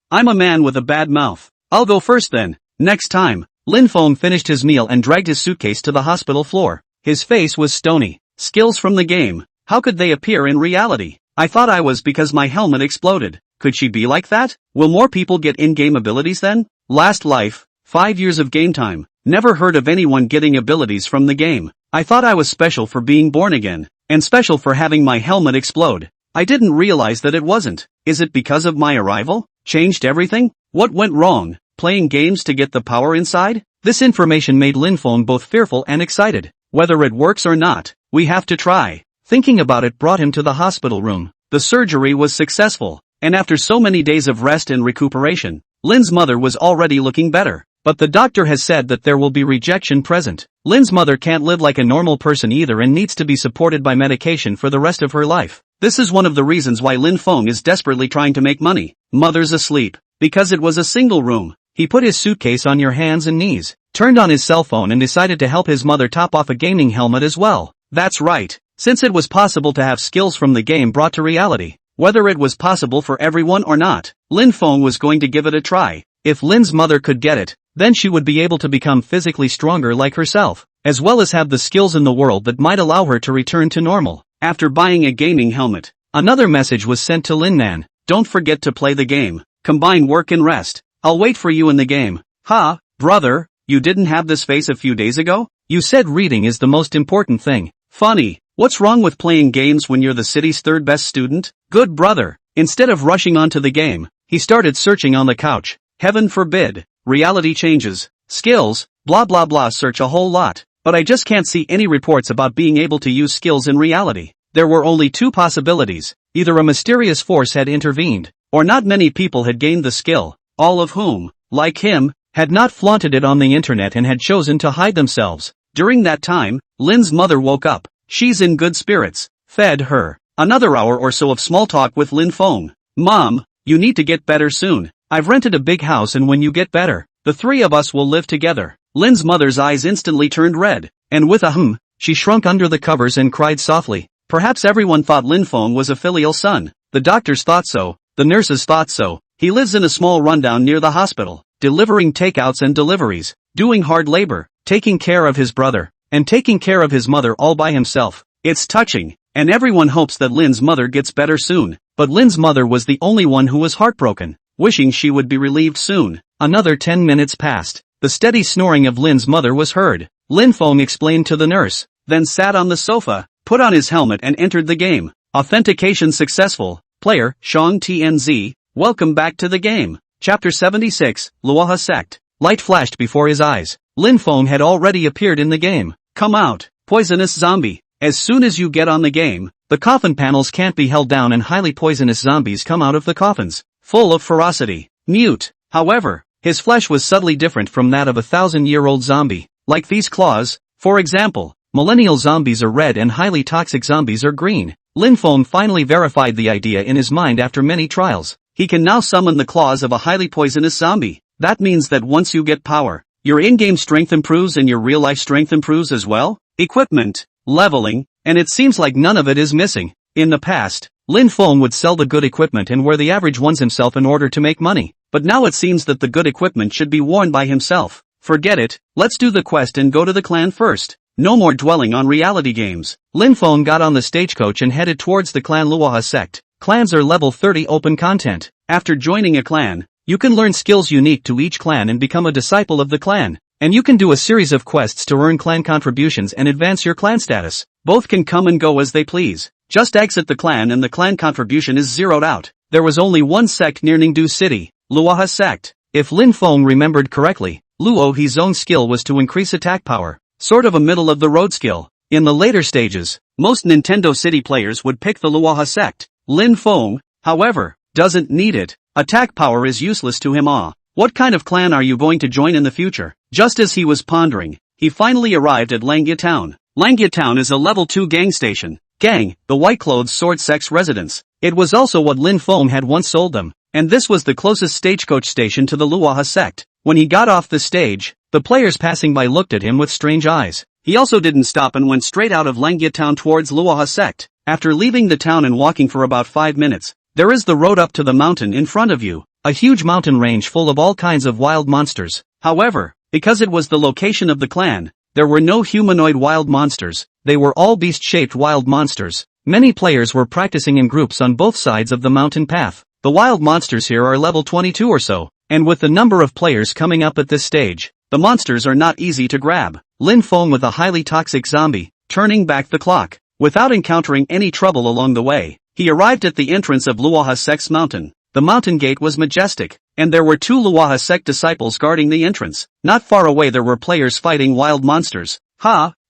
I'm a man with a bad mouth. I'll go first then. Next time. Lin Feng finished his meal and dragged his suitcase to the hospital floor. His face was stony. Skills from the game. How could they appear in reality? I thought I was because my helmet exploded. Could she be like that? Will more people get in-game abilities then? Last life, 5 years of game time. Never heard of anyone getting abilities from the game. I thought I was special for being born again, and special for having my helmet explode. I didn't realize that it wasn't. Is it because of my arrival? Changed everything? What went wrong? Playing games to get the power inside? This information made Lin Feng both fearful and excited. Whether it works or not, we have to try. Thinking about it brought him to the hospital room. The surgery was successful, and after so many days of rest and recuperation, Lin's mother was already looking better. But the doctor has said that there will be rejection present. Lin's mother can't live like a normal person either and needs to be supported by medication for the rest of her life. This is one of the reasons why Lin Feng is desperately trying to make money. Mother's asleep. Because it was a single room. He put his suitcase on your hands and knees, turned on his cell phone and decided to help his mother top off a gaming helmet as well. That's right. Since it was possible to have skills from the game brought to reality, whether it was possible for everyone or not, Lin Feng was going to give it a try. If Lin's mother could get it, then she would be able to become physically stronger like herself, as well as have the skills in the world that might allow her to return to normal. After buying a gaming helmet, another message was sent to Lin Nan. Don't forget to play the game. Combine work and rest. I'll wait for you in the game. Ha, brother, you didn't have this face a few days ago? You said reading is the most important thing. Funny, what's wrong with playing games when you're the city's third best student? Good brother. Instead of rushing onto the game, he started searching on the couch. Heaven forbid. Reality changes. Skills, blah blah blah, search a whole lot. But I just can't see any reports about being able to use skills in reality. There were only two possibilities. Either a mysterious force had intervened, or not many people had gained the skill, all of whom, like him, had not flaunted it on the internet and had chosen to hide themselves. During that time, Lin's mother woke up. She's in good spirits. Fed her. Another hour or so of small talk with Lin Feng. Mom, you need to get better soon. I've rented a big house and when you get better, the three of us will live together. Lin's mother's eyes instantly turned red, and with a she shrunk under the covers and cried softly. Perhaps everyone thought Lin Feng was a filial son. The doctors thought so, the nurses thought so. He lives in a small rundown near the hospital, delivering takeouts and deliveries, doing hard labor, taking care of his brother, and taking care of his mother all by himself. It's touching, and everyone hopes that Lin's mother gets better soon. But Lin's mother was the only one who was heartbroken, wishing she would be relieved soon. Another 10 minutes passed. The steady snoring of Lin's mother was heard. Lin Feng explained to the nurse, then sat on the sofa, put on his helmet and entered the game. Authentication successful. Player, Shang TNZ, welcome back to the game. Chapter 76, Luoha Sect. Light flashed before his eyes. Lin Feng had already appeared in the game. Come out, poisonous zombie. As soon as you get on the game, the coffin panels can't be held down and highly poisonous zombies come out of the coffins, full of ferocity. Mute. However, his flesh was subtly different from that of a 1,000-year-old zombie. Like these claws, for example, millennial zombies are red and highly toxic zombies are green. Lin Feng finally verified the idea in his mind after many trials. He can now summon the claws of a highly poisonous zombie. That means that once you get power, Your in-game strength improves and your real-life strength improves as well? Equipment, leveling, and it seems like none of it is missing. In the past, Lin Feng would sell the good equipment and wear the average ones himself in order to make money. But now it seems that the good equipment should be worn by himself. Forget it, let's do the quest and go to the clan first. No more dwelling on reality games. Lin Feng got on the stagecoach and headed towards the clan Luoha sect. Clans are level 30 open content. After joining a clan, you can learn skills unique to each clan and become a disciple of the clan. And you can do a series of quests to earn clan contributions and advance your clan status. Both can come and go as they please. Just exit the clan and the clan contribution is zeroed out. There was only one sect near Ningdu City, Luoha sect. If Lin Feng remembered correctly, Luo He's own skill was to increase attack power. Sort of a middle-of-the-road skill. In the later stages, most Nintendo City players would pick the Luoha sect. Lin Feng, however, doesn't need it. Attack power is useless to him. What kind of clan are you going to join in the future? Just as he was pondering, he finally arrived at Langya Town. Langya Town is a level 2 gang station. Gang, the white-clothes sword sex residence. It was also what Lin Feng had once sold them, and this was the closest stagecoach station to the Luoha sect. When he got off the stage, the players passing by looked at him with strange eyes. He also didn't stop and went straight out of Langya Town towards Luoha sect. After leaving the town and walking for about 5 minutes, there is the road up to the mountain in front of you, a huge mountain range full of all kinds of wild monsters. However, because it was the location of the clan, there were no humanoid wild monsters, they were all beast-shaped wild monsters. Many players were practicing in groups on both sides of the mountain path. The wild monsters here are level 22 or so, and with the number of players coming up at this stage, the monsters are not easy to grab. Lin Feng with a highly toxic zombie, turning back the clock. Without encountering any trouble along the way, he arrived at the entrance of Luoha sect's mountain. The mountain gate was majestic, and there were 2 Luoha sect disciples guarding the entrance. Not far away there were players fighting wild monsters.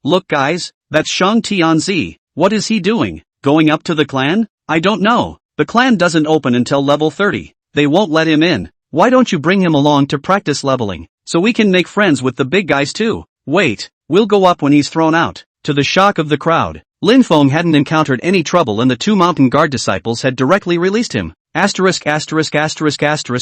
Look guys, that's Shang Tianzi. What is he doing? Going up to the clan? I don't know. The clan doesn't open until level 30. They won't let him in. Why don't you bring him along to practice leveling, so we can make friends with the big guys too? Wait, we'll go up when he's thrown out. To the shock of the crowd, Lin Feng hadn't encountered any trouble and the 2 mountain guard disciples had directly released him.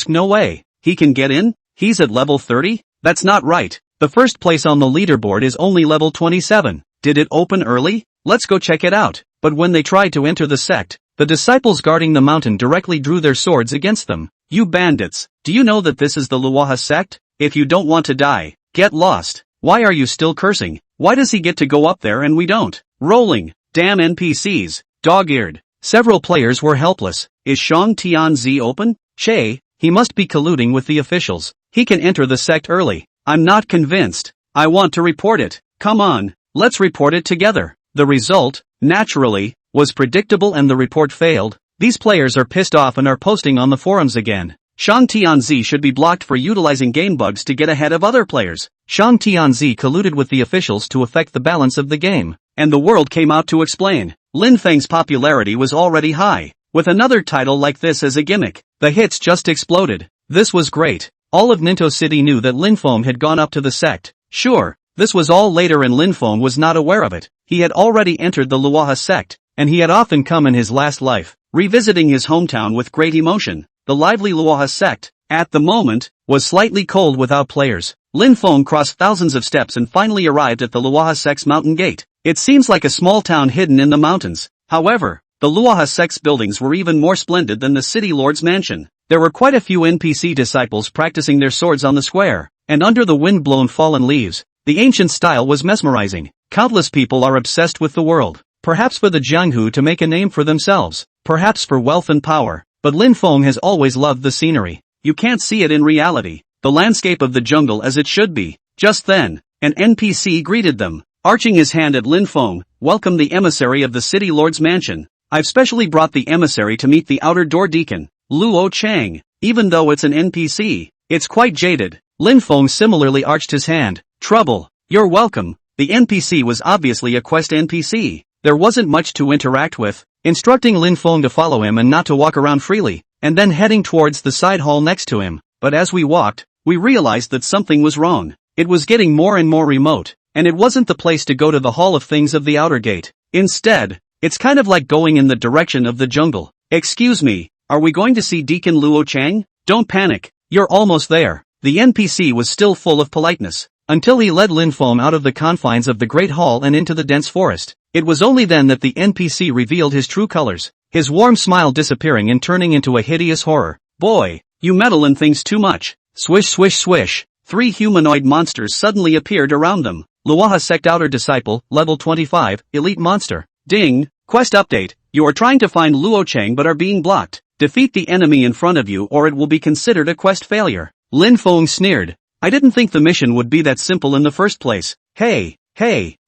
No way. He can get in? He's at level 30? That's not right. The first place on the leaderboard is only level 27. Did it open early? Let's go check it out. But when they tried to enter the sect, the disciples guarding the mountain directly drew their swords against them. You bandits, do you know that this is the Luoha sect? If you don't want to die, get lost. Why are you still cursing? Why does he get to go up there and we don't? Rolling. Damn NPCs. Dog-eared. Several players were helpless. Is Shang Tianzi open? Che, he must be colluding with the officials. He can enter the sect early. I'm not convinced. I want to report it. Come on, let's report it together. The result, naturally, was predictable and the report failed. These players are pissed off and are posting on the forums again. Shang Tianzi should be blocked for utilizing game bugs to get ahead of other players. Shang Tianzi colluded with the officials to affect the balance of the game, and the world came out to explain. Lin Feng's popularity was already high. With another title like this as a gimmick, the hits just exploded. This was great. All of Ningdu City knew that Lin Feng had gone up to the sect. Sure, this was all later and Lin Feng was not aware of it. He had already entered the Luoha sect, and he had often come in his last life, revisiting his hometown with great emotion. The lively Luoha sect, at the moment, was slightly cold without players. Lin Feng crossed thousands of steps and finally arrived at the Luoha sect's mountain gate. It seems like a small town hidden in the mountains. However, the Luoha sect's buildings were even more splendid than the city lord's mansion. There were quite a few NPC disciples practicing their swords on the square, and under the wind-blown fallen leaves, the ancient style was mesmerizing. Countless people are obsessed with the world, perhaps for the Jianghu to make a name for themselves, perhaps for wealth and power, but Lin Feng has always loved the scenery. You can't see it in reality, the landscape of the jungle as it should be. Just then, an NPC greeted them. Arching his hand at Lin Feng, welcome the emissary of the city lord's mansion. I've specially brought the emissary to meet the outer door deacon, Luo Chang. Even though it's an NPC, it's quite jaded. Lin Feng similarly arched his hand. Trouble, you're welcome. The NPC was obviously a quest NPC. There wasn't much to interact with, instructing Lin Feng to follow him and not to walk around freely, and then heading towards the side hall next to him. But as we walked, we realized that something was wrong. It was getting more and more remote, and it wasn't the place to go to the Hall of Things of the Outer Gate. Instead, it's kind of like going in the direction of the jungle. Excuse me, are we going to see Deacon Luo Chang? Don't panic, you're almost there. the NPC was still full of politeness, until he led Lin Feng out of the confines of the Great Hall and into the dense forest. It was only then that the NPC revealed his true colors, his warm smile disappearing and turning into a hideous horror. Boy, you meddle in things too much. Swish swish swish. 3 humanoid monsters suddenly appeared around them. Luoha Sect Outer Disciple, Level 25, Elite Monster. Ding! Quest update. You are trying to find Luo Chang but are being blocked. Defeat the enemy in front of you or it will be considered a quest failure. Lin Feng sneered. I didn't think the mission would be that simple in the first place. Hey,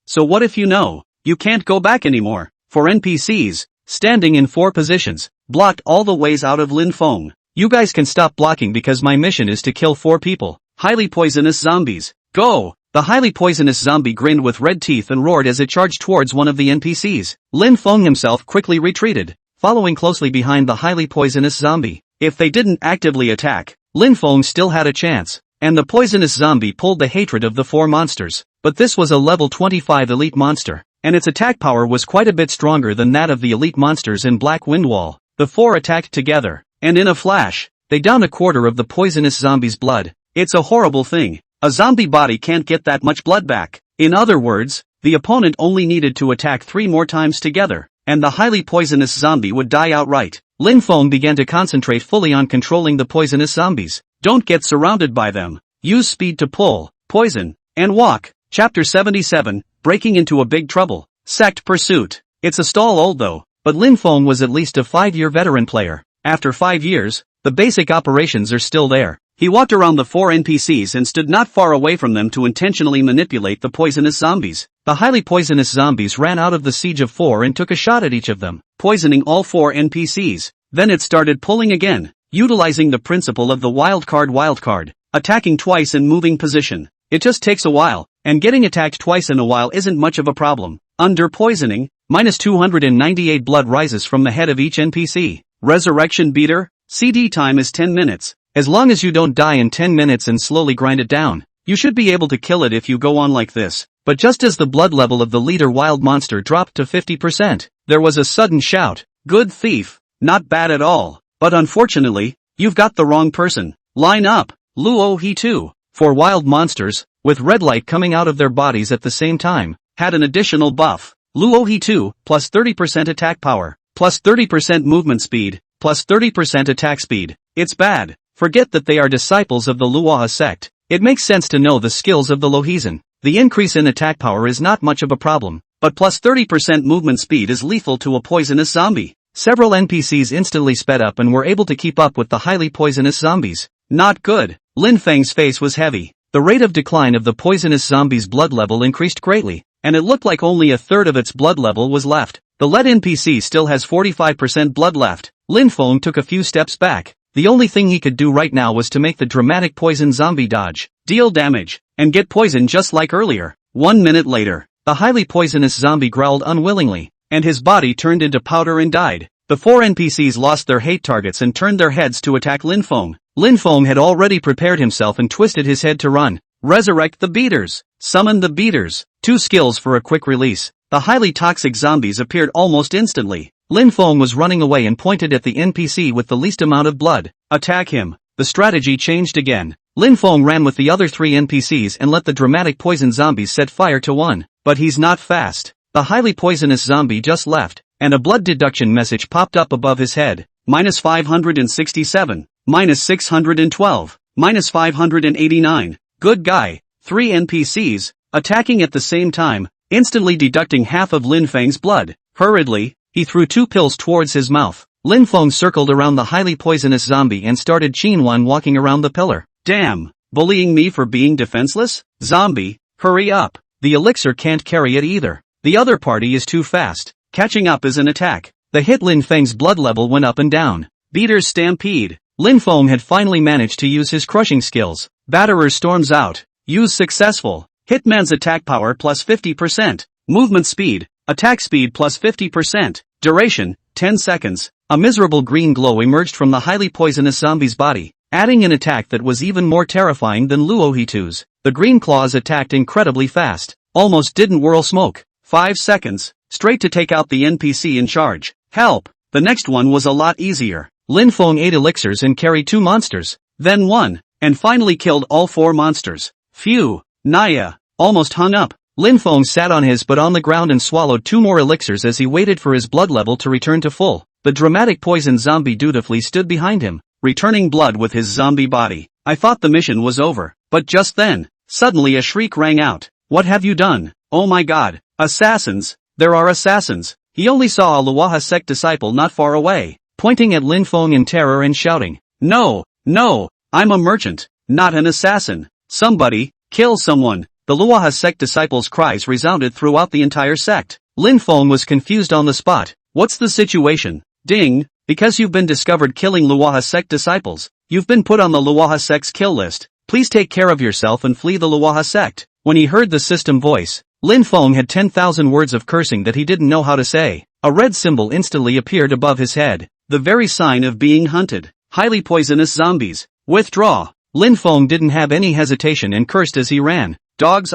so what if you know? You can't go back anymore. For NPCs, standing in 4 positions, blocked all the ways out of Lin Feng. You guys can stop blocking because my mission is to kill 4 people. Highly poisonous zombies. Go! The highly poisonous zombie grinned with red teeth and roared as it charged towards one of the NPCs. Lin Feng himself quickly retreated, following closely behind the highly poisonous zombie. If they didn't actively attack, Lin Feng still had a chance, and the poisonous zombie pulled the hatred of the 4 monsters. But this was a level 25 elite monster, and its attack power was quite a bit stronger than that of the elite monsters in Black Windwall. The 4 attacked together, and in a flash, they downed a quarter of the poisonous zombie's blood. It's a horrible thing. A zombie body can't get that much blood back. In other words, the opponent only needed to attack 3 more times together, and the highly poisonous zombie would die outright. Lin Feng began to concentrate fully on controlling the poisonous zombies. Don't get surrounded by them. Use speed to pull, poison, and walk. Chapter 77, Breaking into a Big Trouble. Sect Pursuit. It's a stall old though, but Lin Feng was at least a 5-year veteran player. After 5 years, the basic operations are still there. He walked around the 4 NPCs and stood not far away from them to intentionally manipulate the poisonous zombies. The highly poisonous zombies ran out of the siege of 4 and took a shot at each of them, poisoning all 4 NPCs. Then it started pulling again, utilizing the principle of the wildcard, attacking twice in moving position. It just takes a while, and getting attacked twice in a while isn't much of a problem. Under poisoning, minus 298 blood rises from the head of each NPC. Resurrection Beater, CD time is 10 minutes. As long as you don't die in 10 minutes and slowly grind it down, you should be able to kill it if you go on like this. But just as the blood level of the leader wild monster dropped to 50%, there was a sudden shout. Good thief, not bad at all. But unfortunately, you've got the wrong person. Line up, Luo He 2. 4 wild monsters, with red light coming out of their bodies at the same time, had an additional buff. Luo He 2, plus 30% attack power, plus 30% movement speed, plus 30% attack speed. It's bad. Forget that they are disciples of the Luoha sect. It makes sense to know the skills of the Lohizan. The increase in attack power is not much of a problem, but plus 30% movement speed is lethal to a poisonous zombie. Several NPCs instantly sped up and were able to keep up with the highly poisonous zombies. Not good. Lin Feng's face was heavy. The rate of decline of the poisonous zombie's blood level increased greatly, and it looked like only a third of its blood level was left. The lead NPC still has 45% blood left. Lin Feng took a few steps back. The only thing he could do right now was to make the dramatic poison zombie dodge, deal damage, and get poisoned just like earlier. 1 minute later, the highly poisonous zombie growled unwillingly, and his body turned into powder and died. The 4 NPCs lost their hate targets and turned their heads to attack Lin Feng. Lin Feng had already prepared himself and twisted his head to run. Resurrect the beaters. Summon the beaters. 2 skills for a quick release. The highly toxic zombies appeared almost instantly. Lin Feng was running away and pointed at the NPC with the least amount of blood. Attack him. The strategy changed again. Lin Feng ran with the other 3 NPCs and let the dramatic poison zombies set fire to one. But he's not fast. The highly poisonous zombie just left, and a blood deduction message popped up above his head. Minus 567. Minus 612. Minus 589. Good guy. 3 NPCs, attacking at the same time, instantly deducting half of Lin Feng's blood. Hurriedly, he threw 2 pills towards his mouth. Lin Feng circled around the highly poisonous zombie and started Qinwan walking around the pillar. Damn, bullying me for being defenseless? Zombie, hurry up. The elixir can't carry it either. The other party is too fast. Catching up is an attack. The hit Lin Feng's blood level went up and down. Beaters stampede. Lin Feng had finally managed to use his crushing skills. Batterer storms out. Use successful. Hitman's attack power plus 50%. Movement speed. Attack speed plus 50%. Duration, 10 seconds. A miserable green glow emerged from the highly poisonous zombie's body, adding an attack that was even more terrifying than Luohitu's. The green claws attacked incredibly fast. Almost didn't whirl smoke. 5 seconds. Straight to take out the NPC in charge. Help! The next one was a lot easier. Lin Feng ate elixirs and carried 2 monsters. Then 1. and finally killed all 4 monsters. Phew, Naya almost hung up. Lin Feng sat on his butt on the ground and swallowed 2 more elixirs as he waited for his blood level to return to full. The dramatic poison zombie dutifully stood behind him, returning blood with his zombie body. I thought the mission was over, but just then, suddenly a shriek rang out. What have you done? Oh my god, assassins! There are assassins! He only saw a Luaha sect disciple not far away, pointing at Lin Feng in terror and shouting, No, no, I'm a merchant, not an assassin. Somebody, kill someone. The Luaha sect disciples' cries resounded throughout the entire sect. Lin Feng was confused on the spot. What's the situation? Ding, because you've been discovered killing Luaha sect disciples. You've been put on the Luaha sect's kill list. Please take care of yourself and flee the Luaha sect. When he heard the system voice, Lin Feng had 10,000 words of cursing that he didn't know how to say. A red symbol instantly appeared above his head, the very sign of being hunted. Highly poisonous zombies. Withdraw. Lin Feng didn't have any hesitation and cursed as he ran. Dogs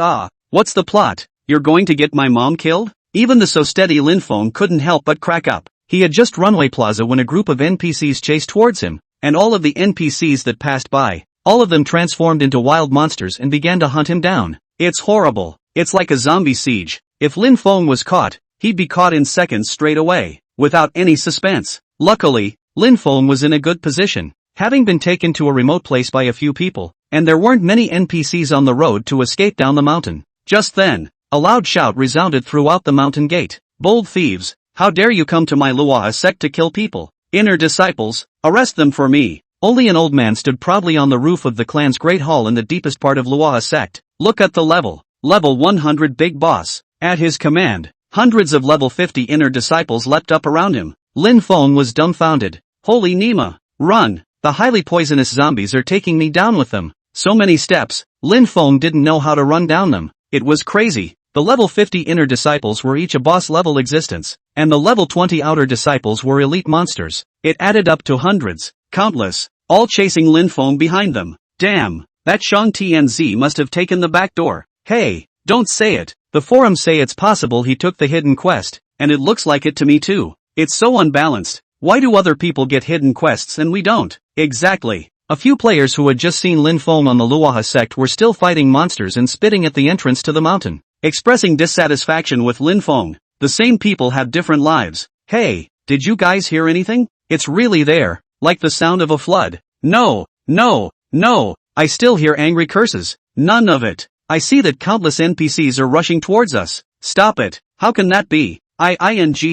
what's the plot? You're going to get my mom killed? Even the so steady Lin Feng couldn't help but crack up. He had just runway plaza when a group of NPCs chased towards him, and all of the NPCs that passed by, all of them transformed into wild monsters and began to hunt him down. It's horrible. It's like a zombie siege. If Lin Feng was caught, he'd be caught in seconds straight away, without any suspense. Luckily, Lin Feng was in a good position, having been taken to a remote place by a few people, and there weren't many NPCs on the road to escape down the mountain. Just then, a loud shout resounded throughout the mountain gate. Bold thieves, how dare you come to my Luaha sect to kill people? Inner disciples, arrest them for me. Only an old man stood proudly on the roof of the clan's great hall in the deepest part of Luaha sect. Look at the level. Level 100 Big Boss. At his command, hundreds of level 50 inner disciples leapt up around him. Lin Feng was dumbfounded. Holy Nima, run! The highly poisonous zombies are taking me down with them. So many steps, Lin Feng didn't know how to run down them. It was crazy. The level 50 inner disciples were each a boss level existence, and the level 20 outer disciples were elite monsters. It added up to hundreds, countless, all chasing Lin Feng behind them. Damn, that Shang Tianzi must have taken the back door. Hey, don't say it. The forums say it's possible he took the hidden quest, and it looks like it to me too. It's so unbalanced. Why do other people get hidden quests and we don't? Exactly. A few players who had just seen Lin Feng on the Luaha sect were still fighting monsters and spitting at the entrance to the mountain, expressing dissatisfaction with Lin Feng. The same people have different lives. Hey, did you guys hear anything? It's really there, like the sound of a flood. No, no, no, I still hear angry curses. None of it. I see that countless NPCs are rushing towards us. Stop it. How can that be? I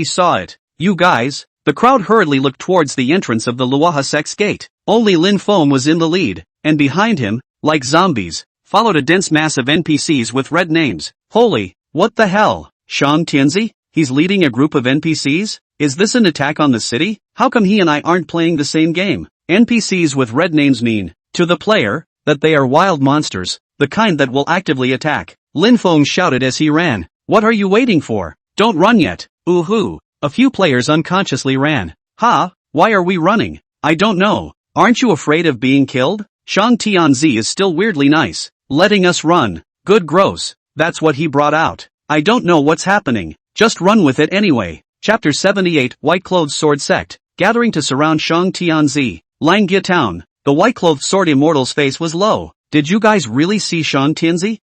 saw it. You guys. The crowd hurriedly looked towards the entrance of the Luaha sect's gate. Only Lin Feng was in the lead, and behind him, like zombies, followed a dense mass of NPCs with red names. Holy, what the hell? Shang Tianzi? He's leading a group of NPCs? Is this an attack on the city? How come he and I aren't playing the same game? NPCs with red names mean, to the player, that they are wild monsters, the kind that will actively attack. Lin Feng shouted as he ran. What are you waiting for? Don't run yet. Ooh-hoo. A few players unconsciously ran. Why are we running? I don't know. Aren't you afraid of being killed? Shang Tianzi is still weirdly nice, letting us run. Good gross. That's what he brought out. I don't know what's happening. Just run with it anyway. Chapter 78 White-Clothed Sword Sect, gathering to surround Shang Tianzi. Langia Town. The white-clothed sword immortal's face was low. Did you guys really see Shang Tianzi?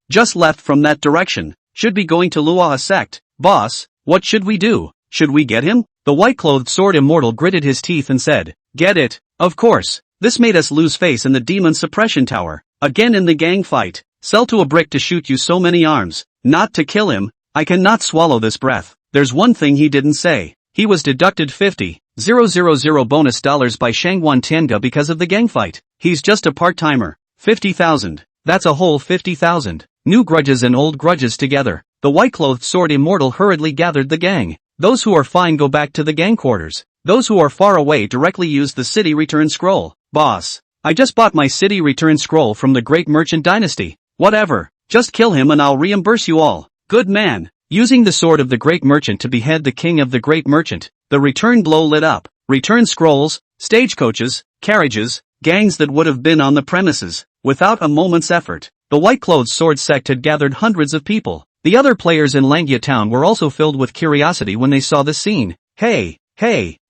Just left from that direction. Should be going to Luaha sect. Boss, what should we do? Should we get him? The white-clothed sword immortal gritted his teeth and said, Get it? Of course. This made us lose face in the demon suppression tower. Again in the gang fight. Sell to a brick to shoot you so many arms. Not to kill him. I cannot swallow this breath. There's one thing he didn't say. He was deducted 50,000 bonus dollars by Shangwan Tianga because of the gang fight. He's just a part-timer. 50,000. That's a whole 50,000. New grudges and old grudges together. The white-clothed sword immortal hurriedly gathered the gang. Those who are fine go back to the gang quarters. Those who are far away directly use the city return scroll. Boss, I just bought my city return scroll from the Great Merchant Dynasty. Whatever. Just kill him and I'll reimburse you all. Good man. Using the sword of the Great Merchant to behead the king of the Great Merchant, the return blow lit up. Return scrolls, stagecoaches, carriages, gangs that would have been on the premises, without a moment's effort. The white-clothed sword sect had gathered hundreds of people. The other players in Langia Town were also filled with curiosity when they saw this scene. Hey,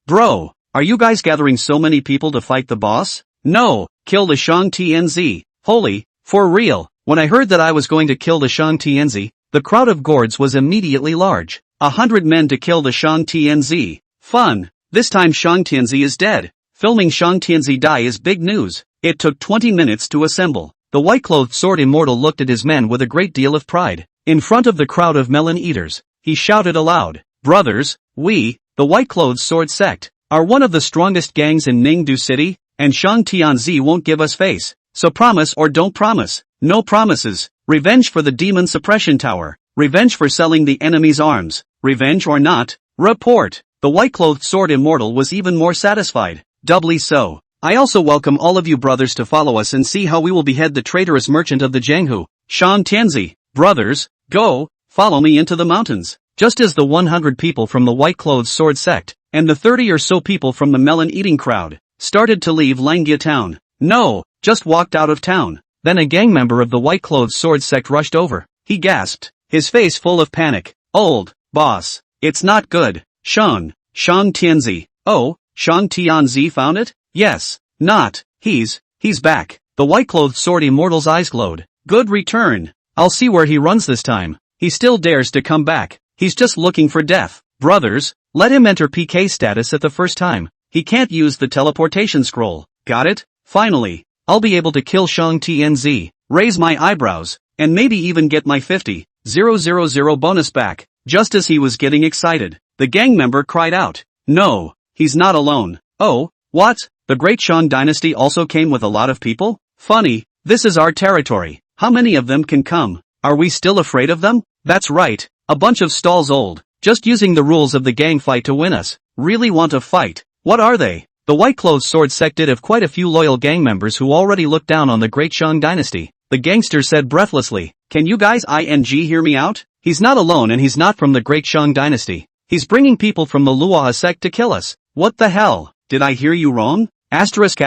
bro, are you guys gathering so many people to fight the boss? No, kill the Shang Tianzi. Holy, for real. When I heard that I was going to kill the Shang Tianzi, the crowd of gourds was immediately large. 100 men to kill the Shang Tianzi. Fun. This time Shang Tianzi is dead. Filming Shang Tianzi die is big news. It took 20 minutes to assemble. The white-clothed sword immortal looked at his men with a great deal of pride. In front of the crowd of melon eaters, he shouted aloud, "Brothers, we, the white-clothed sword sect, are one of the strongest gangs in Ningdu City, and Shang Tianzi won't give us face. So promise or don't promise." "No promises. Revenge for the demon suppression tower. Revenge for selling the enemy's arms. Revenge or not, report." The white-clothed sword immortal was even more satisfied. Doubly so. "I also welcome all of you brothers to follow us and see how we will behead the traitorous merchant of the Jianghu, Shang Tianzi. Brothers, go, follow me into the mountains." Just as the 100 people from the white-clothed sword sect, and the 30 or so people from the melon-eating crowd, started to leave Langia town. No, just walked out of town. Then a gang member of the white-clothed sword sect rushed over. He gasped, his face full of panic. "Old boss, it's not good. Shang Tianzi. Oh, Shang Tianzi found it? Yes. Not. He's back." The white-clothed sword immortal's eyes glowed. "Good return. I'll see where he runs this time. He still dares to come back. He's just looking for death. Brothers, let him enter PK status at the first time. He can't use the teleportation scroll. Got it? Finally, I'll be able to kill Shang Tianzi, raise my eyebrows, and maybe even get my 50,000 bonus back." Just as he was getting excited, the gang member cried out, "No, he's not alone." "Oh, what? The Great Shang Dynasty also came with a lot of people? Funny, this is our territory. How many of them can come? Are we still afraid of them?" "That's right, a bunch of stalls old, just using the rules of the gang fight to win us. Really want a fight. What are they?" The white-clothed sword sect did have quite a few loyal gang members who already looked down on the Great Shang Dynasty. The gangster said breathlessly, "Can you guys hear me out? He's not alone and he's not from the Great Shang Dynasty. He's bringing people from the Luoha sect to kill us." "What the hell? Did I hear you wrong? Asterisk.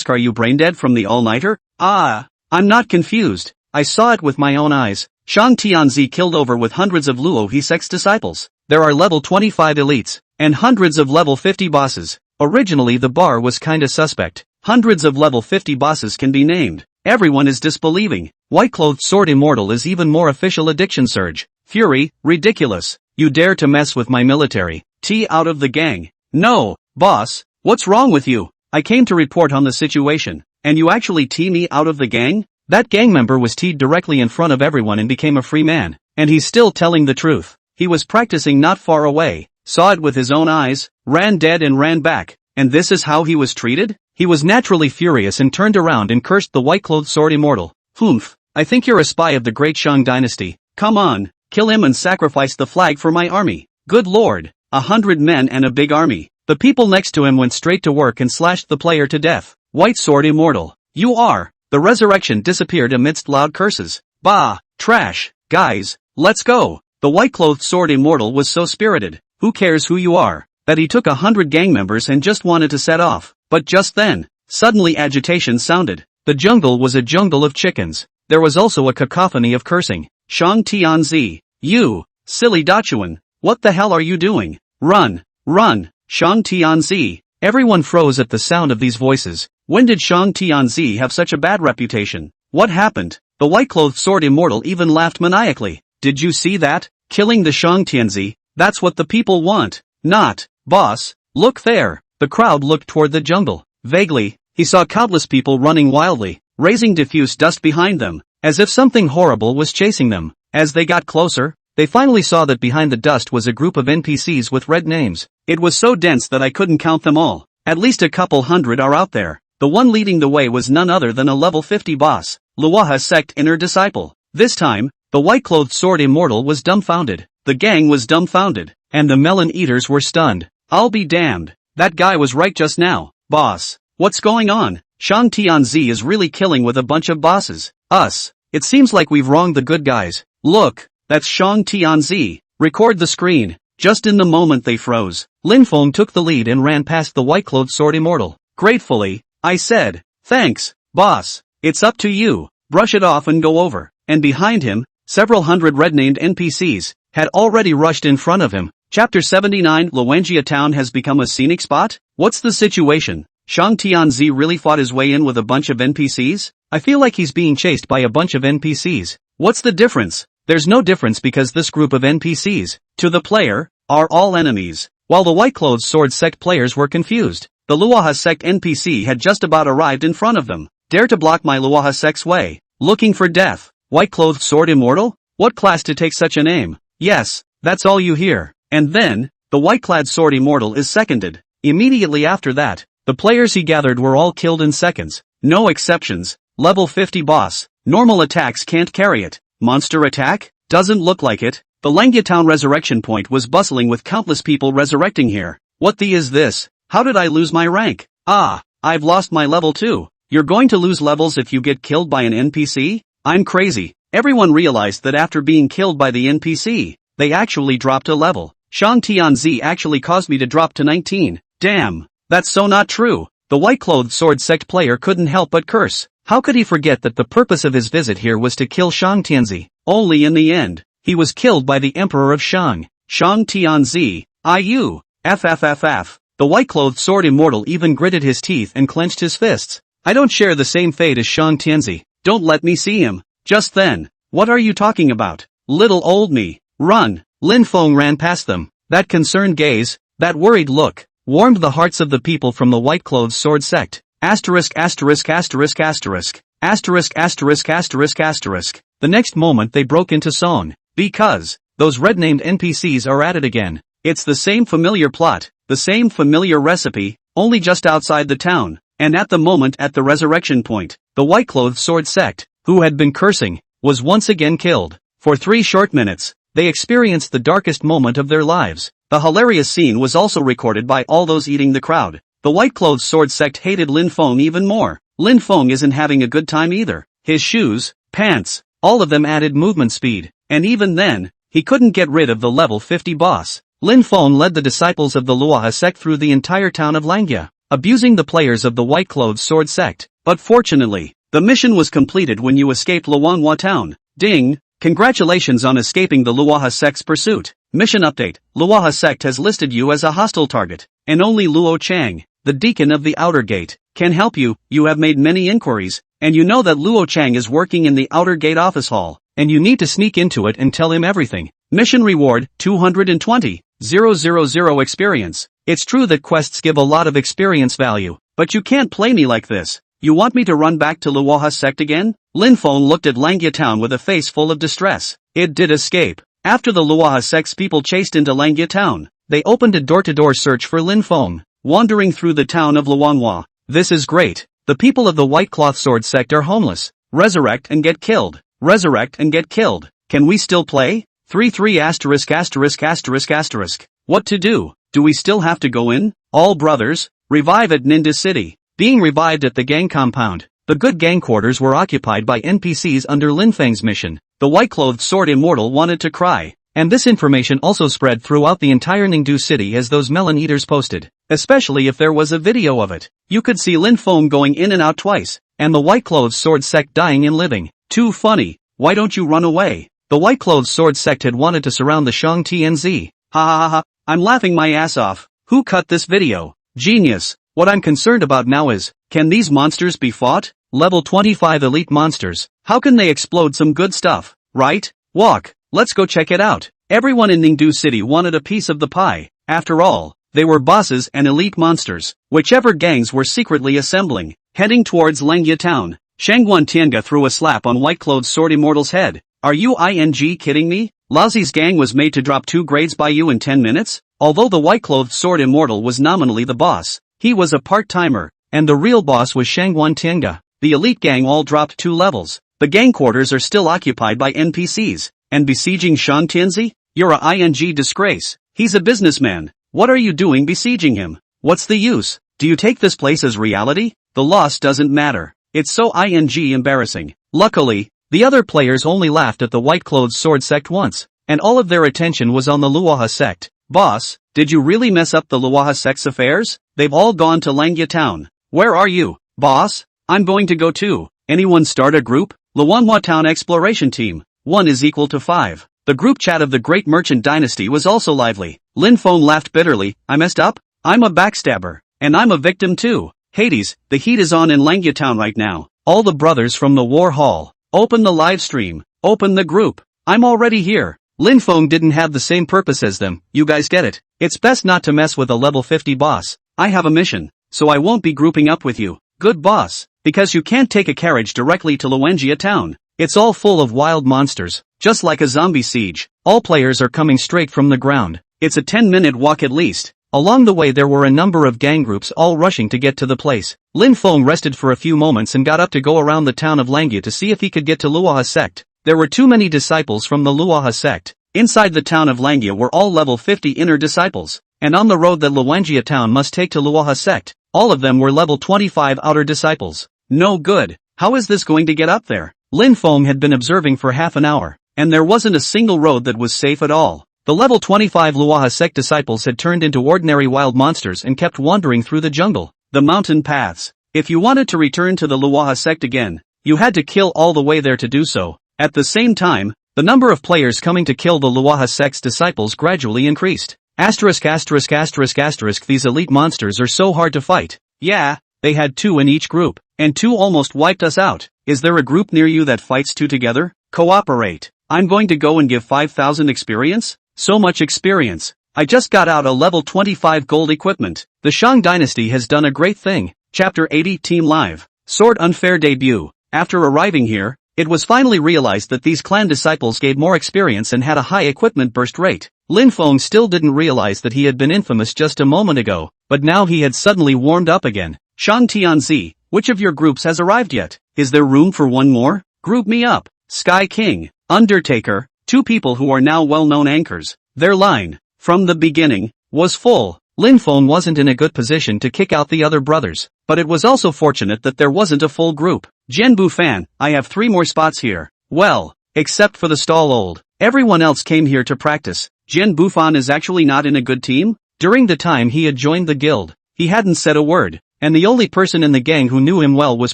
Are you brain-dead from the all-nighter?" I'm not confused. I saw it with my own eyes. Shang Tianzi killed over with hundreds of Luohi sect's disciples. There are level 25 elites, and hundreds of level 50 bosses. Originally the bar was kinda suspect. Hundreds of level 50 bosses can be named. Everyone is disbelieving. White-clothed sword immortal is even more official addiction surge. Fury, ridiculous. You dare to mess with my military. Out of the gang. "No, boss, what's wrong with you? I came to report on the situation, and you actually me out of the gang?" That gang member was teed directly in front of everyone and became a free man. And he's still telling the truth. He was practicing not far away, saw it with his own eyes, ran dead and ran back. And this is how he was treated? He was naturally furious and turned around and cursed the white-clothed sword immortal. "Humph, I think you're a spy of the Great Shang Dynasty. Come on, kill him and sacrifice the flag for my army." Good lord, 100 men and a big army. The people next to him went straight to work and slashed the player to death. White sword immortal, you are. The resurrection disappeared amidst loud curses. "Bah, trash, guys, let's go." The white-clothed sword immortal was so spirited, who cares who you are, that he took 100 gang members and just wanted to set off. But just then, suddenly agitation sounded. The jungle was a jungle of chickens. There was also a cacophony of cursing. "Shang Tianzi, you, silly Dachuan, what the hell are you doing? Run, run, Shang Tianzi." Everyone froze at the sound of these voices. When did Shang Tianzi have such a bad reputation? What happened? The white-clothed sword immortal even laughed maniacally. "Did you see that? Killing the Shang Tianzi, that's what the people want. Not, boss, look there." The crowd looked toward the jungle. Vaguely, he saw countless people running wildly, raising diffuse dust behind them, as if something horrible was chasing them. As they got closer, they finally saw that behind the dust was a group of NPCs with red names. It was so dense that I couldn't count them all. At least a couple hundred are out there. The one leading the way was none other than a level 50 boss, Luoha sect inner disciple. This time, the white-clothed sword immortal was dumbfounded. The gang was dumbfounded, and the melon eaters were stunned. "I'll be damned. That guy was right just now. Boss, what's going on? Shang Tianzi is really killing with a bunch of bosses. Us. It seems like we've wronged the good guys. Look, that's Shang Tianzi. Record the screen." Just in the moment they froze, Lin Feng took the lead and ran past the white-clothed sword immortal. Gratefully, I said, "Thanks, boss. It's up to you. Brush it off and go over." And behind him, several hundred red-named NPCs had already rushed in front of him. Chapter 79. Luangia town has become a scenic spot? What's the situation? Shang Tianzi really fought his way in with a bunch of NPCs? I feel like he's being chased by a bunch of NPCs. What's the difference? There's no difference because this group of NPCs, to the player, are all enemies. While the White Clothes Sword Sect players were confused, the Luoha Sect NPC had just about arrived in front of them. Dare to block my Luoha Sect's way. Looking for death. White Clothed Sword Immortal? What class to take such a name? Yes, that's all you hear. And then, the white-clad Sword Immortal is seconded. Immediately after that, the players he gathered were all killed in seconds. No exceptions. Level 50 boss. Normal attacks can't carry it. Monster attack? Doesn't look like it. The Langya Town resurrection point was bustling with countless people resurrecting here. What the is this? How did I lose my rank? Ah, I've lost my level too. You're going to lose levels if you get killed by an NPC? I'm crazy. Everyone realized that after being killed by the NPC, they actually dropped a level. Shang Tianzi actually caused me to drop to 19. Damn. That's so not true. The white-clothed sword sect player couldn't help but curse. How could he forget that the purpose of his visit here was to kill Shang Tianzi? Only in the end, he was killed by the Emperor of Shang. Shang Tianzi. IU. FFFF. The white-clothed sword immortal even gritted his teeth and clenched his fists. I don't share the same fate as Shang Tianzi. Don't let me see him. Just then. What are you talking about? Little old me. Run. Lin Feng ran past them. That concerned gaze, that worried look, warmed the hearts of the people from the white-clothed sword sect. Asterisk asterisk asterisk asterisk. Asterisk asterisk asterisk asterisk. The next moment they broke into song. Because, those red-named NPCs are at it again. It's the same familiar plot, the same familiar recipe, only just outside the town. And at the moment at the resurrection point, the white-clothed sword sect, who had been cursing, was once again killed. For 3 short minutes, they experienced the darkest moment of their lives. The hilarious scene was also recorded by all those eating the crowd. The white-clothed sword sect hated Lin Feng even more. Lin Feng isn't having a good time either. His shoes, pants, all of them added movement speed. And even then, he couldn't get rid of the level 50 boss. Lin Feng led the disciples of the Luoha sect through the entire town of Langya, abusing the players of the white-clothed sword sect. But fortunately, the mission was completed when you escaped Luanhua town. Ding! Congratulations on escaping the Luoha sect's pursuit. Mission update. Luoha sect has listed you as a hostile target, and only Luo Chang, the deacon of the outer gate, can help you. You have made many inquiries, and you know that Luo Chang is working in the outer gate office hall, and you need to sneak into it and tell him everything. Mission reward, 220,000 experience. It's true that quests give a lot of experience value, but you can't play me like this. You want me to run back to Luoha sect again? Lin Feng looked at Langya town with a face full of distress. It did escape. After the Luoha sect's people chased into Langya town, they opened a door-to-door search for Lin Feng, wandering through the town of Luanhua. This is great. The people of the white cloth sword sect are homeless. Resurrect and get killed. Resurrect and get killed. Can we still play? 33 asterisk asterisk asterisk asterisk. What to do? Do we still have to go in? All brothers, revive at Ninja City. Being revived at the gang compound. The good gang quarters were occupied by NPCs under Lin Feng's mission. The white-clothed sword immortal wanted to cry. And this information also spread throughout the entire Ningdu city as those melon eaters posted. Especially if there was a video of it. You could see Lin Feng going in and out twice, and the white-clothed sword sect dying and living. Too funny. Why don't you run away? The white-clothed sword sect had wanted to surround the Shang Tianzi. Ha ha ha ha. I'm laughing my ass off. Who cut this video? Genius. What I'm concerned about now is, can these monsters be fought? Level 25 elite monsters. How can they explode some good stuff, right? Walk. Let's go check it out. Everyone in Ningdu City wanted a piece of the pie. After all, they were bosses and elite monsters. Whichever gangs were secretly assembling, heading towards Langya town. Shangguan Tianga threw a slap on white-clothed sword immortal's head. Are you kidding me? Laozi's gang was made to drop 2 grades by you in 10 minutes? Although the white-clothed sword immortal was nominally the boss, he was a part-timer, and the real boss was Shangguan Tianga. The elite gang all dropped 2 levels. The gang quarters are still occupied by NPCs. And besieging Shang Tianzi? You're a disgrace. He's a businessman. What are you doing besieging him? What's the use? Do you take this place as reality? The loss doesn't matter. It's so embarrassing. Luckily, the other players only laughed at the white-clothed sword sect once, and all of their attention was on the Luoha sect. Boss, did you really mess up the Luoha sect's affairs? They've all gone to Langya town. Where are you, boss? I'm going to go too. Anyone start a group? Luanhua town exploration team. 1 is equal to 5. The group chat of the great merchant dynasty was also lively. Lin Feng laughed bitterly. I messed up? I'm a backstabber. And I'm a victim too. Hades, the heat is on in Langya Town right now. All the brothers from the war hall. Open the live stream. Open the group. I'm already here. Lin Feng didn't have the same purpose as them, you guys get it. It's best not to mess with a level 50 boss. I have a mission, so I won't be grouping up with you. Good boss, because you can't take a carriage directly to Luenjia Town. It's all full of wild monsters, just like a zombie siege. All players are coming straight from the ground. It's a 10-minute walk at least. Along the way there were a number of gang groups all rushing to get to the place. Lin Feng rested for a few moments and got up to go around the town of Langya to see if he could get to Luoha sect. There were too many disciples from the Luoha sect. Inside the town of Langya were all level 50 inner disciples, and on the road that Luenjia Town must take to Luoha sect, all of them were level 25 outer disciples. No good. How is this going to get up there? Lin Feng had been observing for half an hour, and there wasn't a single road that was safe at all. The level 25 Luoha sect disciples had turned into ordinary wild monsters and kept wandering through the jungle, the mountain paths. If you wanted to return to the Luoha sect again, you had to kill all the way there to do so. At the same time, the number of players coming to kill the Luoha sect's disciples gradually increased. These elite monsters are so hard to fight. Yeah, they had 2 in each group, and 2 almost wiped us out. Is there a group near you that fights 2 together? Cooperate. I'm going to go and give 5,000 experience? So much experience. I just got out a level 25 gold equipment. The Shang Dynasty has done a great thing. Chapter 80 Team Live. Sword Unfair Debut. After arriving here, it was finally realized that these clan disciples gave more experience and had a high equipment burst rate. Lin Feng still didn't realize that he had been infamous just a moment ago, but now he had suddenly warmed up again. Shang Tianzi, which of your groups has arrived yet? Is there room for one more? Group me up. Sky King, Undertaker, 2 people who are now well-known anchors. Their line, from the beginning, was full. Lin Feng wasn't in a good position to kick out the other brothers, but it was also fortunate that there wasn't a full group. Jianbu Fan, I have 3 more spots here. Well, except for the stall old. Everyone else came here to practice. Jianbu Fan is actually not in a good team? During the time he had joined the guild, he hadn't said a word, and the only person in the gang who knew him well was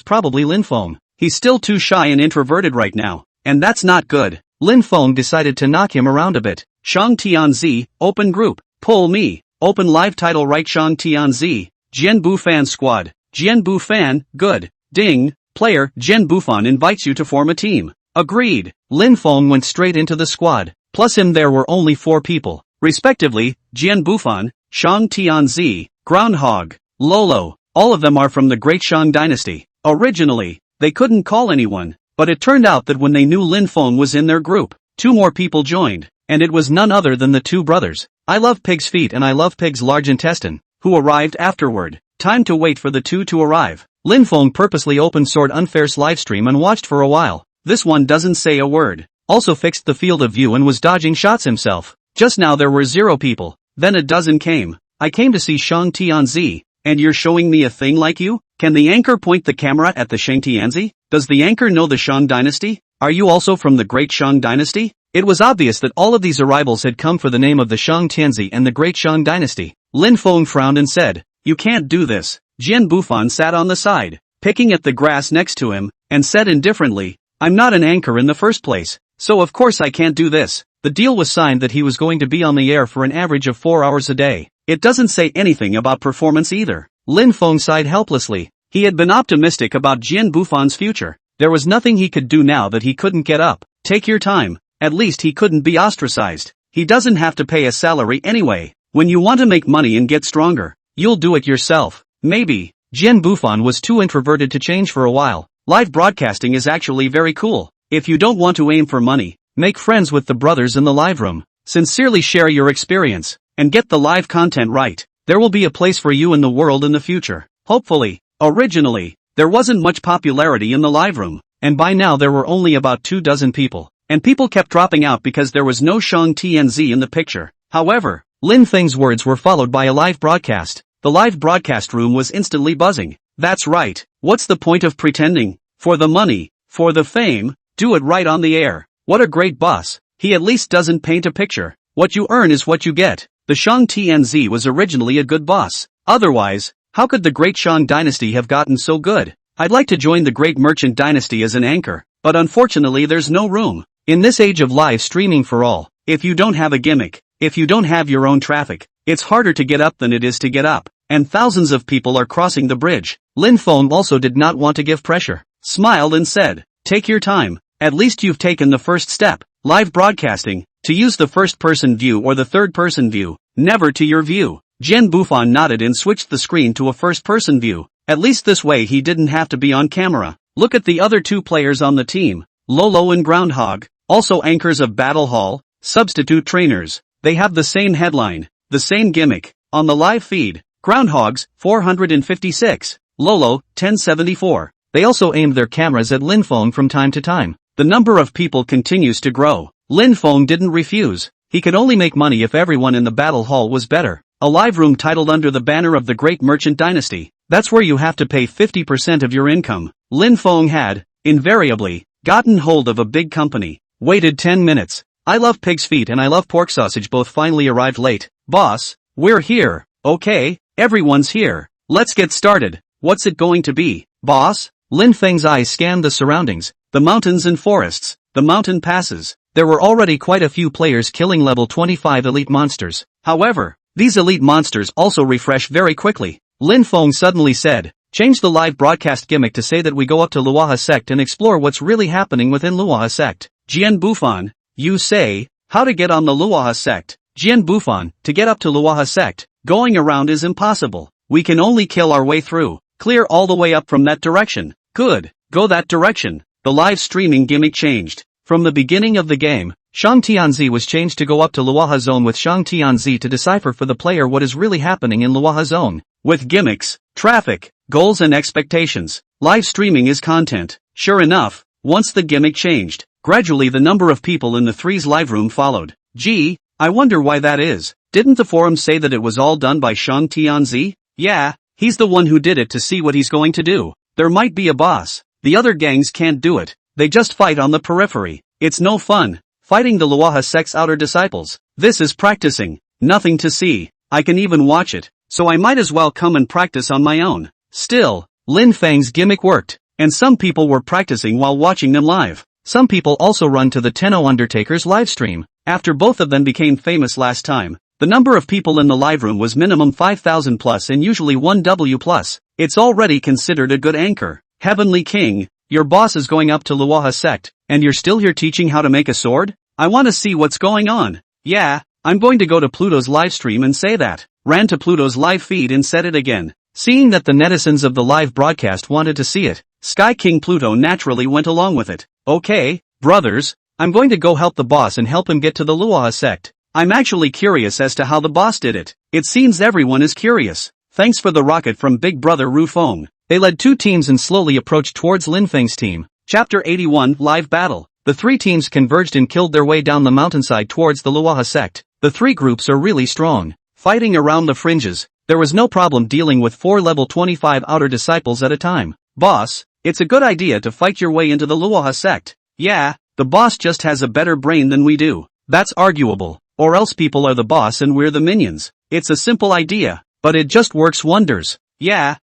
probably Lin Feng. He's still too shy and introverted right now, and that's not good. Lin Feng decided to knock him around a bit. Shang Tianzi, open group, pull me, open live title right Shang Tianzi, Jianbu Fan squad, Jianbu Fan, good, ding, player, Jianbu Fan invites you to form a team. Agreed. Lin Feng went straight into the squad, plus him there were only 4 people, respectively, Jianbu Fan, Shang Tianzi, Groundhog, Lolo, all of them are from the Great Shang Dynasty. Originally, they couldn't call anyone, but it turned out that when they knew Lin Feng was in their group, 2 more people joined. And it was none other than the 2 brothers. I love pig's feet and I love pig's large intestine, who arrived afterward. Time to wait for the 2 to arrive. Lin Feng purposely opened Sword Unfair's livestream and watched for a while. This one doesn't say a word. Also fixed the field of view and was dodging shots himself. Just now there were 0 people. Then a dozen came. I came to see Shang Tianzi. And you're showing me a thing like you? Can the anchor point the camera at the Shang Tianzi? Does the anchor know the Shang Dynasty? Are you also from the Great Shang Dynasty? It was obvious that all of these arrivals had come for the name of the Shang Tianzi and the Great Shang Dynasty. Lin Feng frowned and said, you can't do this. Jianbu Fan sat on the side, picking at the grass next to him, and said indifferently, I'm not an anchor in the first place, so of course I can't do this. The deal was signed that he was going to be on the air for an average of 4 hours a day. It doesn't say anything about performance either. Lin Feng sighed helplessly. He had been optimistic about Jianbu Fan's future. There was nothing he could do now that he couldn't get up. Take your time. At least he couldn't be ostracized. He doesn't have to pay a salary anyway. When you want to make money and get stronger, you'll do it yourself. Maybe. Jianbu Fan was too introverted to change for a while. Live broadcasting is actually very cool. If you don't want to aim for money, make friends with the brothers in the live room. Sincerely share your experience, and get the live content right. There will be a place for you in the world in the future. Hopefully. Originally, there wasn't much popularity in the live room, and by now there were only about 24 people. And people kept dropping out because there was no Shang Tianzi in the picture. However, Lin Feng's words were followed by a live broadcast. The live broadcast room was instantly buzzing. That's right. What's the point of pretending? For the money, for the fame, do it right on the air. What a great boss. He at least doesn't paint a picture. What you earn is what you get. The Shang Tianzi was originally a good boss. Otherwise, how could the Great Shang Dynasty have gotten so good? I'd like to join the Great Merchant Dynasty as an anchor, but unfortunately there's no room. In this age of live streaming for all, if you don't have a gimmick, if you don't have your own traffic, it's harder to get up than it is to get up. and thousands of people are crossing the bridge. Lin Feng also did not want to give pressure, smiled and said, "Take your time, at least you've taken the first step, live broadcasting, to use the first-person view or the third-person view, never to your view." Jian Bufan nodded and switched the screen to a first-person view, at least this way he didn't have to be on camera. Look at the other two players on the team, Lolo and Groundhog, also anchors of Battle Hall, substitute trainers. They have the same headline, the same gimmick, on the live feed. Groundhogs, 456, Lolo, 1074. They also aimed their cameras at Lin Feng from time to time. The number of people continues to grow. Lin Feng didn't refuse. He could only make money if everyone in the battle hall was better. A live room titled under the banner of the Great Merchant Dynasty. That's where you have to pay 50% of your income. Lin Feng had, invariably, gotten hold of a big company. Waited 10 minutes. I love pig's feet and I love pork sausage both finally arrived late. Boss, we're here. Okay, everyone's here. Let's get started. What's it going to be, boss? Lin Feng's eyes scanned the surroundings, the mountains and forests, the mountain passes. There were already quite a few players killing level 25 elite monsters. However, these elite monsters also refresh very quickly. Lin Feng suddenly said, "Change the live broadcast gimmick to say that we go up to Luoha sect and explore what's really happening within Luoha sect." Jian Bufan, you say, how to get on the Luoha sect? Jian Bufan, to get up to Luoha sect, going around is impossible. We can only kill our way through. Clear all the way up from that direction. Good, go that direction. The live streaming gimmick changed. From the beginning of the game, Shang Tianzi was changed to go up to Luoha zone with Shang Tianzi to decipher for the player what is really happening in Luoha zone. With gimmicks, traffic, goals and expectations, live streaming is content. Sure enough, once the gimmick changed, gradually the number of people in the three's live room followed. Gee, I wonder why that is. Didn't the forum say that it was all done by Shang Tianzi? Yeah, he's the one who did it to see what he's going to do. There might be a boss. The other gangs can't do it. They just fight on the periphery. It's no fun, fighting the Luoha sect's outer disciples. This is practicing. Nothing to see. I can even watch it, so I might as well come and practice on my own. Still, Lin Feng's gimmick worked, and some people were practicing while watching them live. Some people also run to the Tenno Undertaker's livestream. After both of them became famous last time, the number of people in the live room was minimum 5,000 plus and usually 1W plus. It's already considered a good anchor. Heavenly King, your boss is going up to Luoha sect, and you're still here teaching how to make a sword? I want to see what's going on. Yeah, I'm going to go to Pluto's livestream and say that. Ran to Pluto's live feed and said it again. Seeing that the netizens of the live broadcast wanted to see it, Sky King Pluto naturally went along with it. Okay, brothers, I'm going to go help the boss and help him get to the Luoha sect. I'm actually curious as to how the boss did it. It seems everyone is curious. Thanks for the rocket from Big Brother Ru Feng. They led two teams and slowly approached towards Lin Feng's team. Chapter 81 Live Battle. The three teams converged and killed their way down the mountainside towards the Luoha sect. The three groups are really strong. Fighting around the fringes, there was no problem dealing with 4 level 25 outer disciples at a time. Boss, it's a good idea to fight your way into the Luoha sect. Yeah, the boss just has a better brain than we do. That's arguable. Or else people are the boss and we're the minions. It's a simple idea, but it just works wonders. Yeah.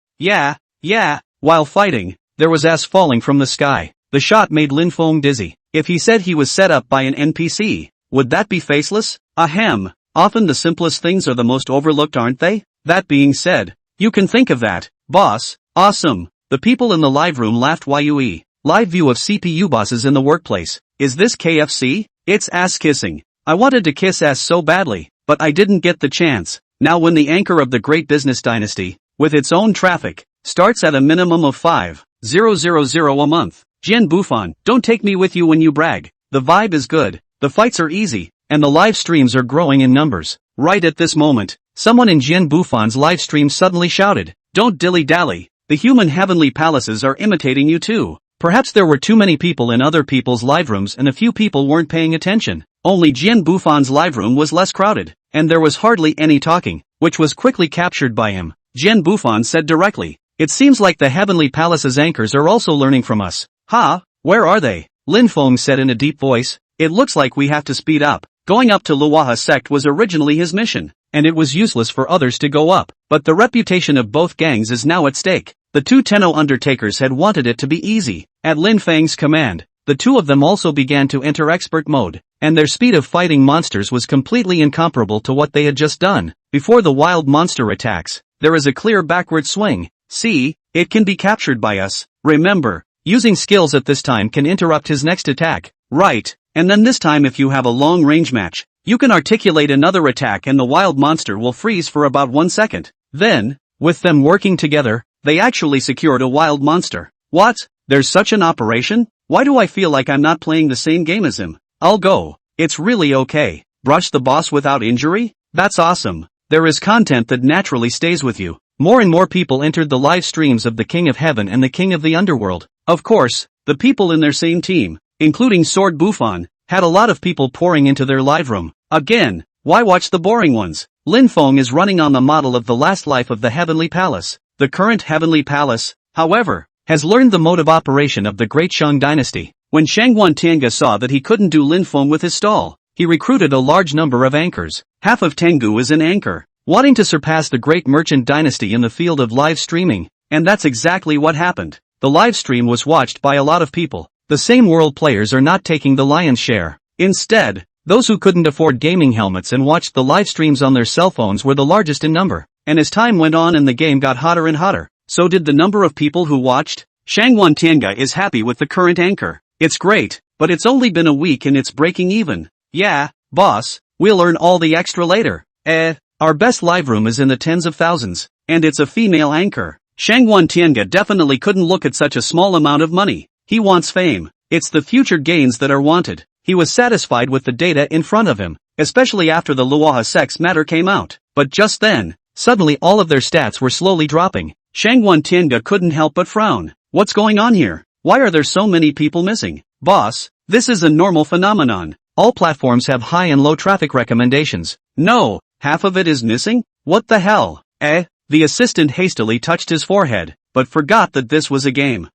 While fighting, there was ass falling from the sky. The shot made Lin Feng dizzy. If he said he was set up by an NPC, would that be faceless? Ahem. Often the simplest things are the most overlooked, aren't they? That being said, you can think of that. Boss, awesome. The people in the live room laughed. Yue. Live view of CPU bosses in the workplace. Is this KFC? It's ass kissing. I wanted to kiss ass so badly, but I didn't get the chance. Now when the anchor of the great business dynasty, with its own traffic, starts at a minimum of 5,000 a month. Jian Bufan, don't take me with you when you brag. The vibe is good, the fights are easy, and the live streams are growing in numbers. Right at this moment, someone in Jian Bufan's live stream suddenly shouted, "Don't dilly-dally, the human heavenly palaces are imitating you too." Perhaps there were too many people in other people's live rooms and a few people weren't paying attention. Only Jian Bufan's live room was less crowded, and there was hardly any talking, which was quickly captured by him. Jian Bufan said directly, "It seems like the heavenly palace's anchors are also learning from us." "Ha, where are they?" Lin Feng said in a deep voice. "It looks like we have to speed up." Going up to Luoha sect was originally his mission, and it was useless for others to go up, but the reputation of both gangs is now at stake. The two Tenno Undertakers had wanted it to be easy. At Lin Feng's command, the two of them also began to enter expert mode, and their speed of fighting monsters was completely incomparable to what they had just done. Before the wild monster attacks, there is a clear backward swing. See, it can be captured by us. Remember, using skills at this time can interrupt his next attack. Right, and then this time if you have a long range match, you can articulate another attack and the wild monster will freeze for about 1 second. Then, with them working together, they actually secured a wild monster. What? There's such an operation? Why do I feel like I'm not playing the same game as him? I'll go. It's really okay. Brush the boss without injury? That's awesome. There is content that naturally stays with you. More and more people entered the live streams of the King of Heaven and the King of the Underworld. Of course, the people in their same team, including Sword Buffon, had a lot of people pouring into their live room. Again, why watch the boring ones? Lin Feng is running on the model of the last life of the Heavenly Palace. The current Heavenly Palace, however, has learned the mode of operation of the Great Shang Dynasty. When Shangguan Tianga saw that he couldn't do Lin Feng with his stall, he recruited a large number of anchors. Half of Tengu is an anchor, wanting to surpass the Great Merchant Dynasty in the field of live streaming, and that's exactly what happened. The live stream was watched by a lot of people. The same world players are not taking the lion's share. Instead, those who couldn't afford gaming helmets and watched the live streams on their cell phones were the largest in number. And as time went on and the game got hotter and hotter, so did the number of people who watched. Shangguan Tianga is happy with the current anchor. It's great, but it's only been a week and it's breaking even. Yeah, boss, we'll earn all the extra later. Our best live room is in the tens of thousands, and it's a female anchor. Shangguan Tianga definitely couldn't look at such a small amount of money. He wants fame. It's the future gains that are wanted. He was satisfied with the data in front of him, especially after the Luoha sex matter came out. But just then, suddenly all of their stats were slowly dropping. Shangguan Tianga couldn't help but frown. What's going on here? Why are there so many people missing? Boss, this is a normal phenomenon. All platforms have high and low traffic recommendations. No, half of it is missing? What the hell? The assistant hastily touched his forehead, but forgot that this was a game.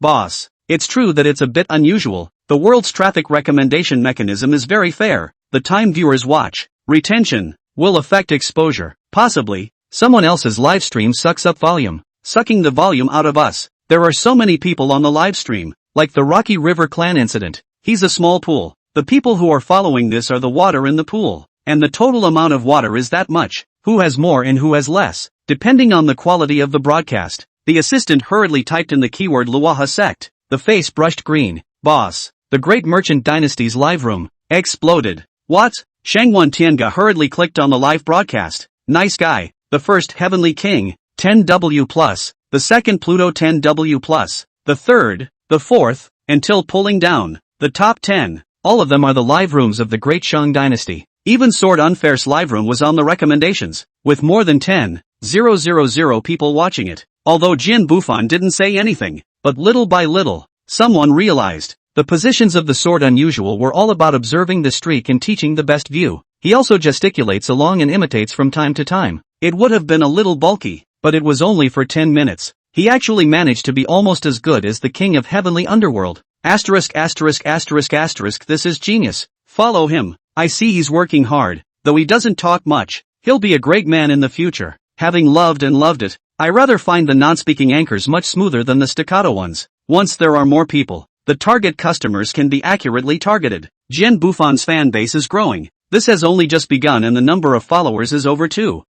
Boss. It's true that it's a bit unusual. The world's traffic recommendation mechanism is very fair. The time viewers watch, retention, will affect exposure. Possibly, someone else's live stream sucks up volume, sucking the volume out of us. There are so many people on the live stream, like the Rocky River Clan incident. He's a small pool. The people who are following this are the water in the pool, and the total amount of water is that much. Who has more and who has less, depending on the quality of the broadcast. The assistant hurriedly typed in the keyword Luoha sect. The face brushed green. Boss, the Great Merchant Dynasty's live room exploded. What? Shangguan Tianga hurriedly clicked on the live broadcast. Nice guy. The first Heavenly King, 10W+, the second Pluto 10W+, the third, the fourth, until pulling down the top 10. All of them are the live rooms of the Great Shang Dynasty. Even Sword Unfair's live room was on the recommendations, with more than 10,000 people watching it. Although Jin Buffon didn't say anything, but little by little, someone realized. The positions of the Sword Unusual were all about observing the streak and teaching the best view. He also gesticulates along and imitates from time to time. It would have been a little bulky, but it was only for 10 minutes. He actually managed to be almost as good as the King of Heavenly Underworld. This is genius. Follow him. I see he's working hard, though he doesn't talk much. He'll be a great man in the future. Having loved it, I rather find the non-speaking anchors much smoother than the staccato ones. Once there are more people, the target customers can be accurately targeted. Jin Buffon's fan base is growing. This has only just begun and the number of followers is over 2,000.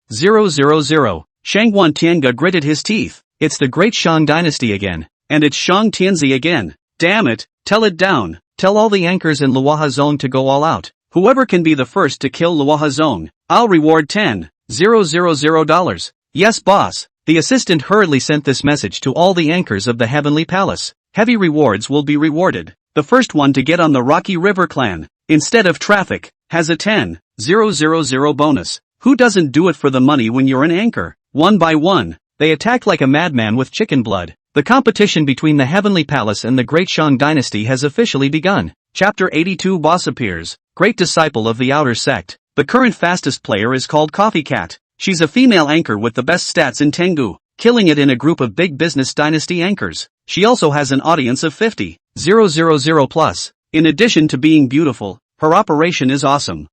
Shangguan Tianga gritted his teeth. It's the Great Shang Dynasty again. And it's Shang Tianzi again. Damn it, tell it down. Tell all the anchors in Luoha Zone to go all out. Whoever can be the first to kill Luoha Zone, I'll reward $10,000. Yes boss. The assistant hurriedly sent this message to all the anchors of the Heavenly Palace. Heavy rewards will be rewarded. The first one to get on the Rocky River Clan, instead of traffic, has a 10,000 bonus. Who doesn't do it for the money when you're an anchor? One by one, they attack like a madman with chicken blood. The competition between the Heavenly Palace and the Great Shang Dynasty has officially begun. Chapter 82 Boss appears, great disciple of the outer sect. The current fastest player is called Coffee Cat. She's a female anchor with the best stats in Tengu, killing it in a group of big business dynasty anchors. She also has an audience of 50,000 plus. In addition to being beautiful, her operation is awesome.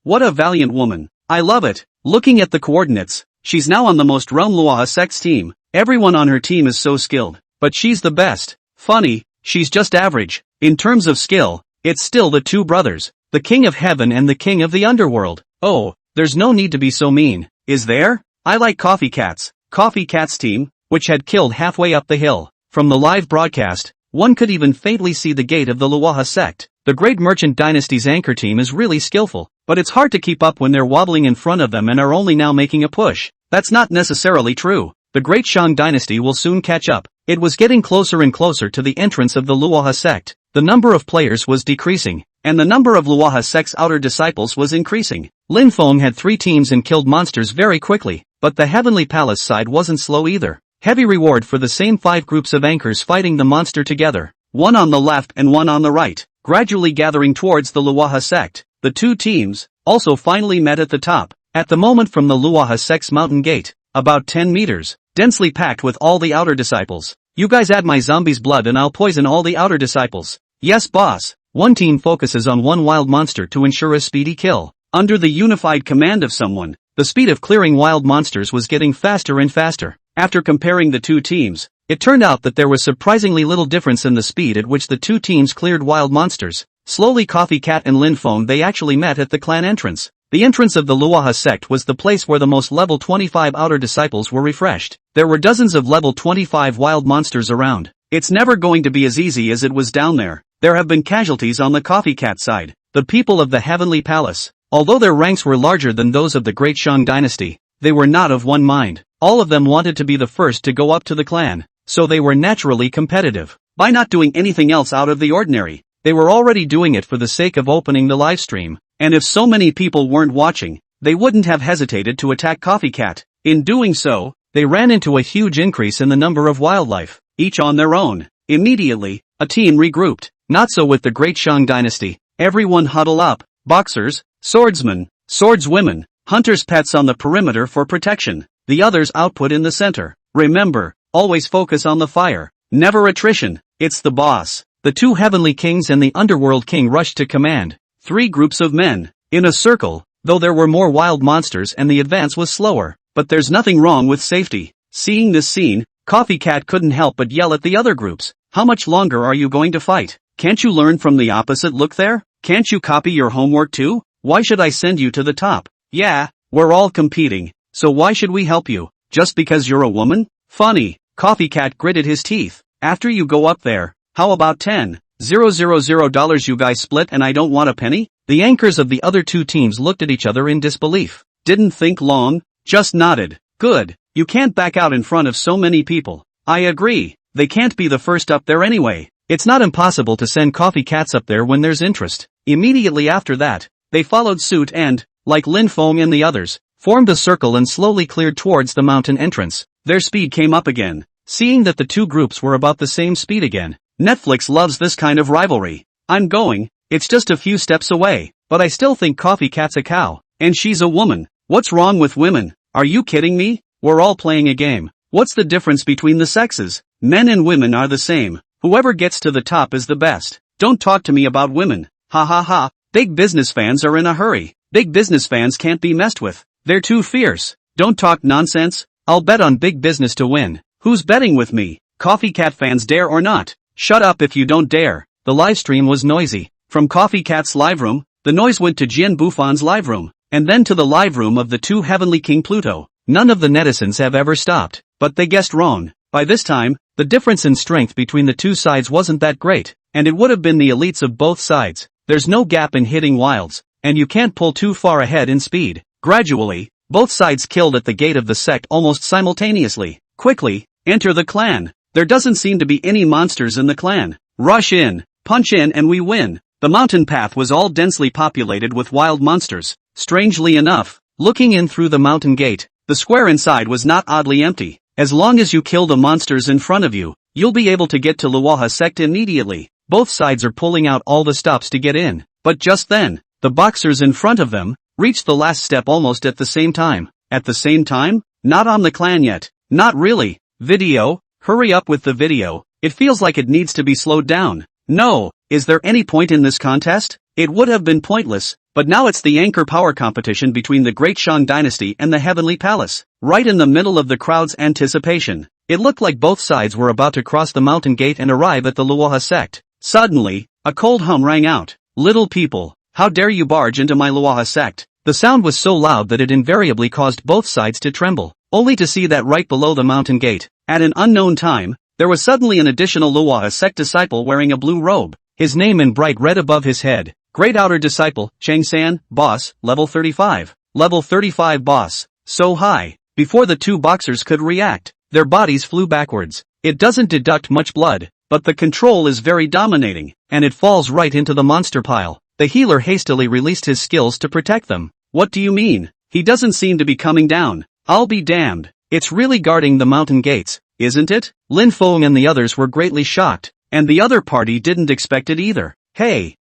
What a valiant woman. I love it. Looking at the coordinates, she's now on the most Realm Luoha Sect's team. Everyone on her team is so skilled, but she's the best. Funny, she's just average. In terms of skill, it's still the two brothers, the King of Heaven and the King of the Underworld. Oh, There's no need to be so mean, is there? I like Coffee Cats. Coffee Cats team, which had killed halfway up the hill. From the live broadcast, one could even faintly see the gate of the Luwaha sect. The Great Merchant Dynasty's anchor team is really skillful, but it's hard to keep up when they're wobbling in front of them and are only now making a push. That's not necessarily true. The Great Shang Dynasty will soon catch up. It was getting closer and closer to the entrance of the Luwaha sect. The number of players was decreasing, and the number of Luwaha sect's outer disciples was increasing. Lin Feng had 3 teams and killed monsters very quickly, but the Heavenly Palace side wasn't slow either. Heavy reward for the same 5 groups of anchors fighting the monster together, one on the left and one on the right, gradually gathering towards the Luwaha sect. The 2 teams also finally met at the top, at the moment from the Luwaha sect's mountain gate, about 10 meters, densely packed with all the outer disciples. You guys add my zombie's blood and I'll poison all the outer disciples. Yes boss. One team focuses on one wild monster to ensure a speedy kill. Under the unified command of someone, the speed of clearing wild monsters was getting faster and faster. After comparing the 2 teams, it turned out that there was surprisingly little difference in the speed at which the 2 teams cleared wild monsters. Slowly Coffee Cat and Lin Feng they actually met at the clan entrance. The entrance of the Luwaha sect was the place where the most level 25 outer disciples were refreshed. There were dozens of level 25 wild monsters around. It's never going to be as easy as it was down there. There have been casualties on the Coffee Cat side. The people of the Heavenly Palace, although their ranks were larger than those of the Great Shang Dynasty, they were not of one mind. All of them wanted to be the first to go up to the clan, so they were naturally competitive. By not doing anything else out of the ordinary, they were already doing it for the sake of opening the live stream. And if so many people weren't watching, they wouldn't have hesitated to attack Coffee Cat. In doing so, they ran into a huge increase in the number of wildlife, each on their own. Immediately, a team regrouped. Not so with the Great Shang Dynasty. Everyone huddle up. Boxers, swordsmen, swordswomen, hunters' pets on the perimeter for protection. The others output in the center. Remember, always focus on the fire. Never attrition. It's the boss. The 2 heavenly kings and the underworld king rushed to command. 3 groups of men, in a circle, though there were more wild monsters and the advance was slower, but there's nothing wrong with safety. Seeing this scene, Coffee Cat couldn't help but yell at the other groups. How much longer are you going to fight? Can't you learn from the opposite look there? Can't you copy your homework too? Why should I send you to the top? Yeah, we're all competing, so why should we help you? Just because you're a woman? Funny. Coffee Cat gritted his teeth. After you go up there, how about $10,000 you guys split and I don't want a penny? The anchors of the other 2 teams looked at each other in disbelief. Didn't think long, just nodded. Good, you can't back out in front of so many people. I agree, they can't be the first up there anyway. It's not impossible to send Coffee Cats up there when there's interest. Immediately after that, they followed suit and, like Lin Feng and the others, formed a circle and slowly cleared towards the mountain entrance. Their speed came up again. Seeing that the 2 groups were about the same speed again, Netflix loves this kind of rivalry. I'm going, it's just a few steps away, but I still think Coffee Cat's a cow, and she's a woman. What's wrong with women? Are you kidding me? We're all playing a game. What's the difference between the sexes? Men and women are the same. Whoever gets to the top is the best. Don't talk to me about women. Ha ha ha. Big business fans are in a hurry. Big business fans can't be messed with. They're too fierce. Don't talk nonsense. I'll bet on big business to win. Who's betting with me? Coffee Cat fans dare or not? Shut up if you don't dare. The live stream was noisy. From Coffee Cat's live room, the noise went to Jian Buffan's live room, and then to the live room of the 2 Heavenly King Pluto. None of the netizens have ever stopped, but they guessed wrong. By this time, the difference in strength between the 2 sides wasn't that great, and it would have been the elites of both sides. There's no gap in hitting wilds, and you can't pull too far ahead in speed. Gradually, both sides killed at the gate of the sect almost simultaneously. Quickly, enter the clan. There doesn't seem to be any monsters in the clan. Rush in, punch in and we win. The mountain path was all densely populated with wild monsters. Strangely enough, looking in through the mountain gate, the square inside was not oddly empty. As long as you kill the monsters in front of you, you'll be able to get to Luwaha sect immediately. Both sides are pulling out all the stops to get in. But just then, the boxers in front of them reached the last step almost at the same time. At the same time? Not on the clan yet. Not really. Video, hurry up with the video. It feels like it needs to be slowed down. No, is there any point in this contest? It would have been pointless, but now it's the anchor power competition between the Great Shang Dynasty and the Heavenly Palace. Right in the middle of the crowd's anticipation, it looked like both sides were about to cross the mountain gate and arrive at the Luwaha sect. Suddenly, a cold hum rang out. Little people, how dare you barge into my Luwaha sect? The sound was so loud that it invariably caused both sides to tremble, only to see that right below the mountain gate, at an unknown time, there was suddenly an additional Luoha sect disciple wearing a blue robe, his name in bright red above his head. Great outer disciple, Chang-san, boss, level 35. Level 35 boss. So high. Before the two boxers could react, their bodies flew backwards. It doesn't deduct much blood, but the control is very dominating, and it falls right into the monster pile. The healer hastily released his skills to protect them. What do you mean? He doesn't seem to be coming down. I'll be damned. It's really guarding the mountain gates, isn't it? Lin Feng and the others were greatly shocked, and the other party didn't expect it either. Hey,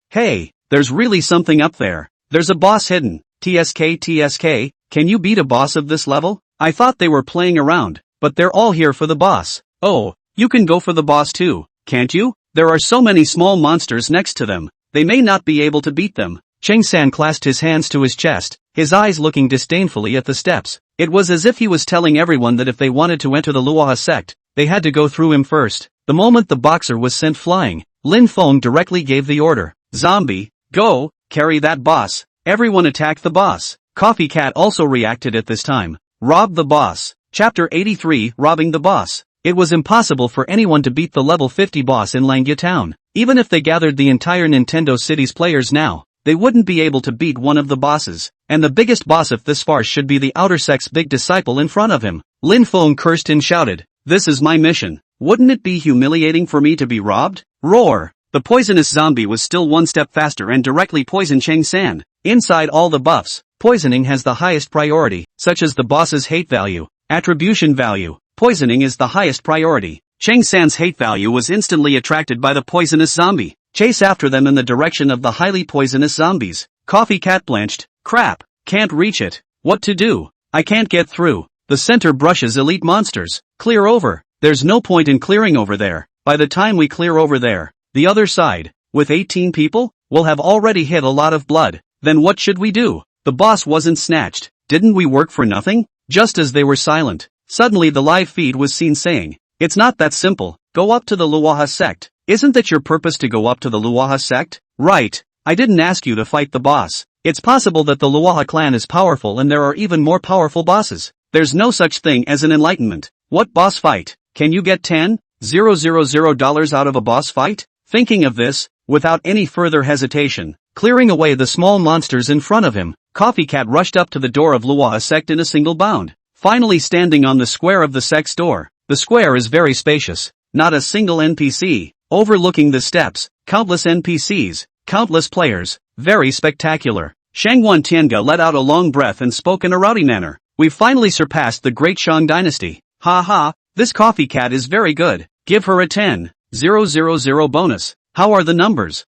there's really something up there. There's a boss hidden. TSK, can you beat a boss of this level? I thought they were playing around, but they're all here for the boss. Oh, you can go for the boss too, can't you? There are so many small monsters next to them, they may not be able to beat them. Chang-san clasped his hands to his chest, his eyes looking disdainfully at the steps. It was as if he was telling everyone that if they wanted to enter the Luoha sect, they had to go through him first. The moment the boxer was sent flying, Lin Feng directly gave the order. Zombie, go, carry that boss. Everyone attack the boss. Coffee Cat also reacted at this time. Rob the boss. Chapter 83, Robbing the Boss. It was impossible for anyone to beat the level 50 boss in Langya Town. Even if they gathered the entire Nintendo City's players now, they wouldn't be able to beat one of the bosses. And the biggest boss of this farce should be the outer sect's big disciple in front of him. Lin Feng cursed and shouted, "This is my mission. Wouldn't it be humiliating for me to be robbed?" Roar! The poisonous zombie was still one step faster and directly poisoned Chang-san. Inside all the buffs, poisoning has the highest priority, such as the boss's hate value, attribution value. Poisoning is the highest priority. Chang-san's hate value was instantly attracted by the poisonous zombie. Chase after them in the direction of the highly poisonous zombies. Coffee Cat blanched. Crap, can't reach it. What to do? I can't get through. The center brushes elite monsters. Clear over. There's no point in clearing over there. By the time we clear over there, the other side, with 18 people, will have already hit a lot of blood. Then what should we do? The boss wasn't snatched. Didn't we work for nothing? Just as they were silent, suddenly the live feed was seen saying, "It's not that simple. Go up to the Luoha sect." Isn't that your purpose to go up to the Luoha sect? Right. I didn't ask you to fight the boss. It's possible that the Luoha clan is powerful and there are even more powerful bosses. There's no such thing as an enlightenment. What boss fight? Can you get $10,000 out of a boss fight? Thinking of this, without any further hesitation, clearing away the small monsters in front of him, Coffee Cat rushed up to the door of Luoha sect in a single bound, finally standing on the square of the sect's door. The square is very spacious, not a single NPC, overlooking the steps, countless NPCs, countless players, very spectacular. Shangwan Tianga let out a long breath and spoke in a rowdy manner. We've finally surpassed the great Shang dynasty. Ha ha, this Coffee Cat is very good. Give her a 10,000 bonus. How are the numbers?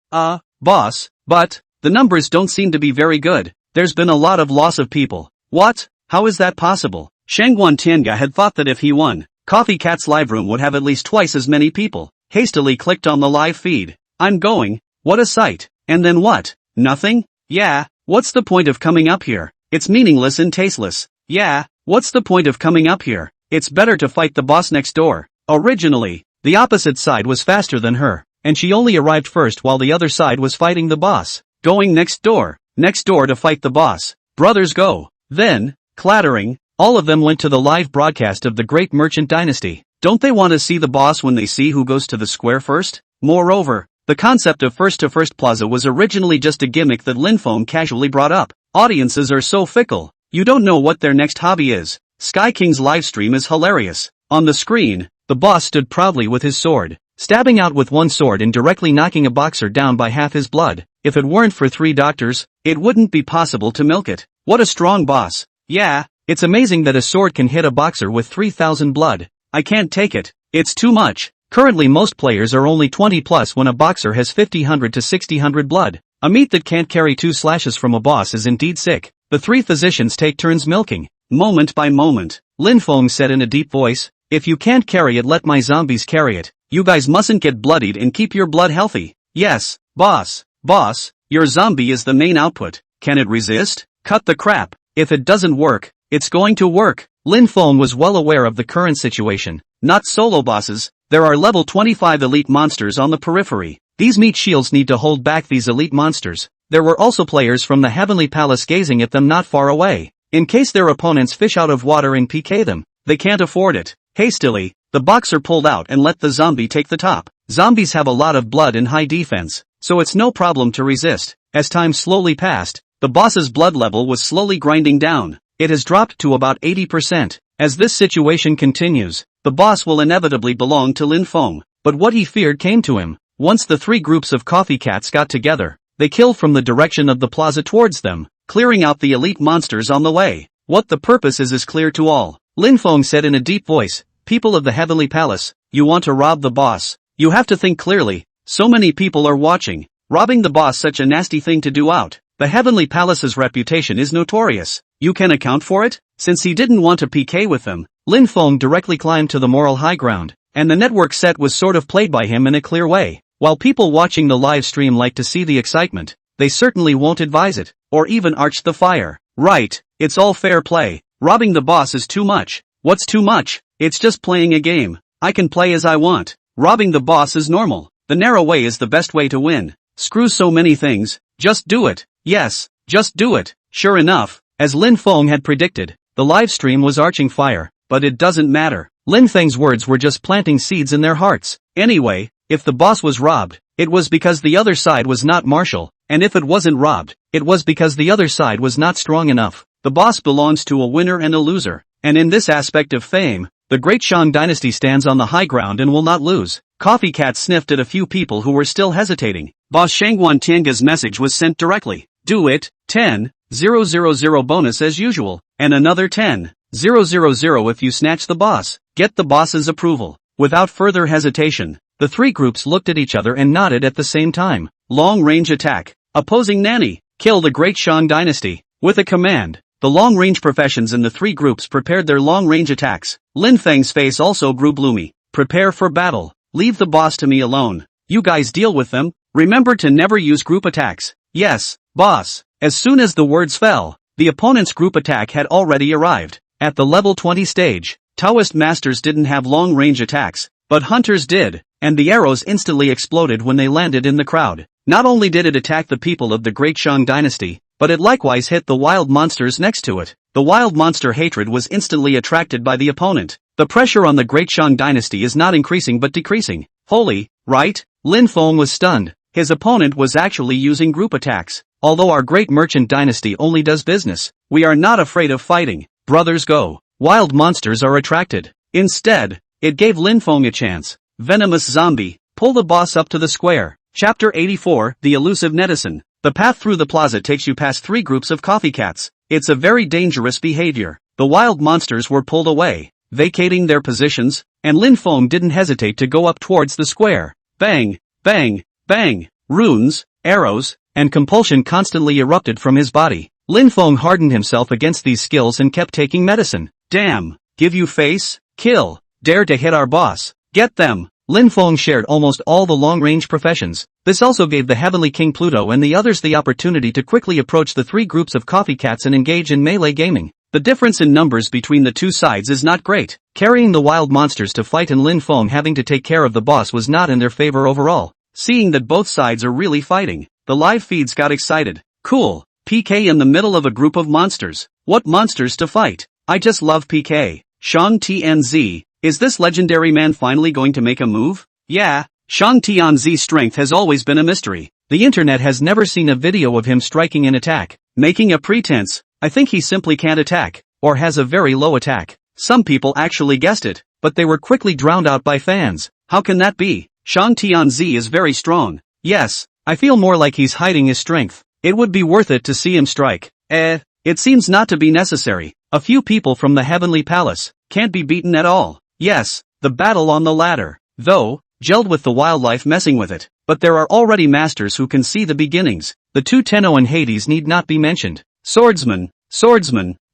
Boss, but the numbers don't seem to be very good. There's been a lot of loss of people. What? How is that possible? Shangwan Tianga had thought that if he won, Coffee Cat's live room would have at least twice as many people. Hastily clicked on the live feed. I'm going. What a sight. And then what? Nothing? Yeah, what's the point of coming up here? It's meaningless and tasteless. Yeah, what's the point of coming up here? It's better to fight the boss next door. Originally, the opposite side was faster than her, and she only arrived first while the other side was fighting the boss. Going next door to fight the boss. Brothers go. Then, clattering, all of them went to the live broadcast of the Great Merchant Dynasty. Don't they want to see the boss when they see who goes to the square first? Moreover, the concept of first-to-first plaza was originally just a gimmick that Lin Feng casually brought up. Audiences are so fickle. You don't know what their next hobby is. Sky King's livestream is hilarious. On the screen, the boss stood proudly with his sword, stabbing out with one sword and directly knocking a boxer down by half his blood. If it weren't for 3 doctors, it wouldn't be possible to milk it. What a strong boss. Yeah, it's amazing that a sword can hit a boxer with 3,000 blood. I can't take it. It's too much. Currently most players are only 20 plus when a boxer has 50-100 to 60-100 blood. A meat that can't carry 2 slashes from a boss is indeed sick. The 3 physicians take turns milking. Moment by moment, Lin Feng said in a deep voice, "If you can't carry it, let my zombies carry it. You guys mustn't get bloodied and keep your blood healthy." Yes, boss, your zombie is the main output. Can it resist? Cut the crap. If it doesn't work, it's going to work. Lin Feng was well aware of the current situation. Not solo bosses, there are level 25 elite monsters on the periphery. These meat shields need to hold back these elite monsters. There were also players from the Heavenly Palace gazing at them not far away, in case their opponents fish out of water and PK them. They can't afford it. Hastily, the boxer pulled out and let the zombie take the top. Zombies have a lot of blood and high defense, so it's no problem to resist. As time slowly passed, the boss's blood level was slowly grinding down. It has dropped to about 80%. As this situation continues, the boss will inevitably belong to Lin Feng. But what he feared came to him. Once the three groups of coffee cats got together, they killed from the direction of the plaza towards them, clearing out the elite monsters on the way. What the purpose is clear to all. Lin Feng said in a deep voice, "People of the Heavenly Palace, you want to rob the boss. You have to think clearly. So many people are watching. Robbing the boss such a nasty thing to do out. The Heavenly Palace's reputation is notorious. You can account for it?" Since he didn't want to PK with them, Lin Feng directly climbed to the moral high ground, and the network set was sort of played by him in a clear way. While people watching the live stream like to see the excitement, they certainly won't advise it, or even arch the fire. Right, it's all fair play. Robbing the boss is too much. What's too much? It's just playing a game. I can play as I want. Robbing the boss is normal. The narrow way is the best way to win. Screw so many things. Just do it. Yes, just do it. Sure enough, as Lin Feng had predicted, the live stream was arching fire, but it doesn't matter. Lin Feng's words were just planting seeds in their hearts. Anyway, if the boss was robbed, it was because the other side was not martial, and if it wasn't robbed, it was because the other side was not strong enough. The boss belongs to a winner and a loser, and in this aspect of fame, the Great Shang Dynasty stands on the high ground and will not lose. Coffee Cat sniffed at a few people who were still hesitating. Boss Shangguan Tianga's message was sent directly. Do it, 10,000 bonus as usual, and another 10,000 if you snatch the boss. Get the boss's approval. Without further hesitation, the three groups looked at each other and nodded at the same time. Long-range attack. Opposing Nanny. Kill the Great Shang Dynasty. With a command, the long-range professions in the three groups prepared their long-range attacks. Lin Feng's face also grew gloomy. Prepare for battle. Leave the boss to me alone. You guys deal with them. Remember to never use group attacks. Yes, boss. As soon as the words fell, the opponent's group attack had already arrived. At the level 20 stage, Taoist masters didn't have long-range attacks, but hunters did, and the arrows instantly exploded when they landed in the crowd. Not only did it attack the people of the Great Shang Dynasty, but it likewise hit the wild monsters next to it. The wild monster hatred was instantly attracted by the opponent. The pressure on the Great Shang Dynasty is not increasing but decreasing. Holy, right? Lin Feng was stunned. His opponent was actually using group attacks. Although our great merchant dynasty only does business, we are not afraid of fighting. Brothers go. Wild monsters are attracted. Instead, it gave Lin Feng a chance. Venomous zombie, pull the boss up to the square. Chapter 84, The Elusive Netizen. The path through the plaza takes you past three groups of coffee cats. It's a very dangerous behavior. The wild monsters were pulled away, vacating their positions, and Lin Feng didn't hesitate to go up towards the square. Bang, bang, bang. Runes, arrows, and compulsion constantly erupted from his body. Lin Feng hardened himself against these skills and kept taking medicine. Damn, give you face, kill, dare to hit our boss, get them. Lin Feng shared almost all the long-range professions. This also gave the Heavenly King Pluto and the others the opportunity to quickly approach the three groups of coffee cats and engage in melee gaming. The difference in numbers between the two sides is not great. Carrying the wild monsters to fight and Lin Feng having to take care of the boss was not in their favor overall. Seeing that both sides are really fighting, the live feeds got excited. Cool. PK in the middle of a group of monsters. What monsters to fight? I just love PK. Shang Tianzi. Is this legendary man finally going to make a move? Yeah. Shang Tianzi's strength has always been a mystery. The internet has never seen a video of him striking an attack, making a pretense. I think he simply can't attack, or has a very low attack. Some people actually guessed it, but they were quickly drowned out by fans. How can that be? Shang Tianzi is very strong. Yes, I feel more like he's hiding his strength. It would be worth it to see him strike. It seems not to be necessary. A few people from the Heavenly Palace can't be beaten at all. Yes, the battle on the ladder, though, gelled with the wildlife messing with it. But there are already masters who can see the beginnings. The two Tenno and Hades need not be mentioned. Swordsmen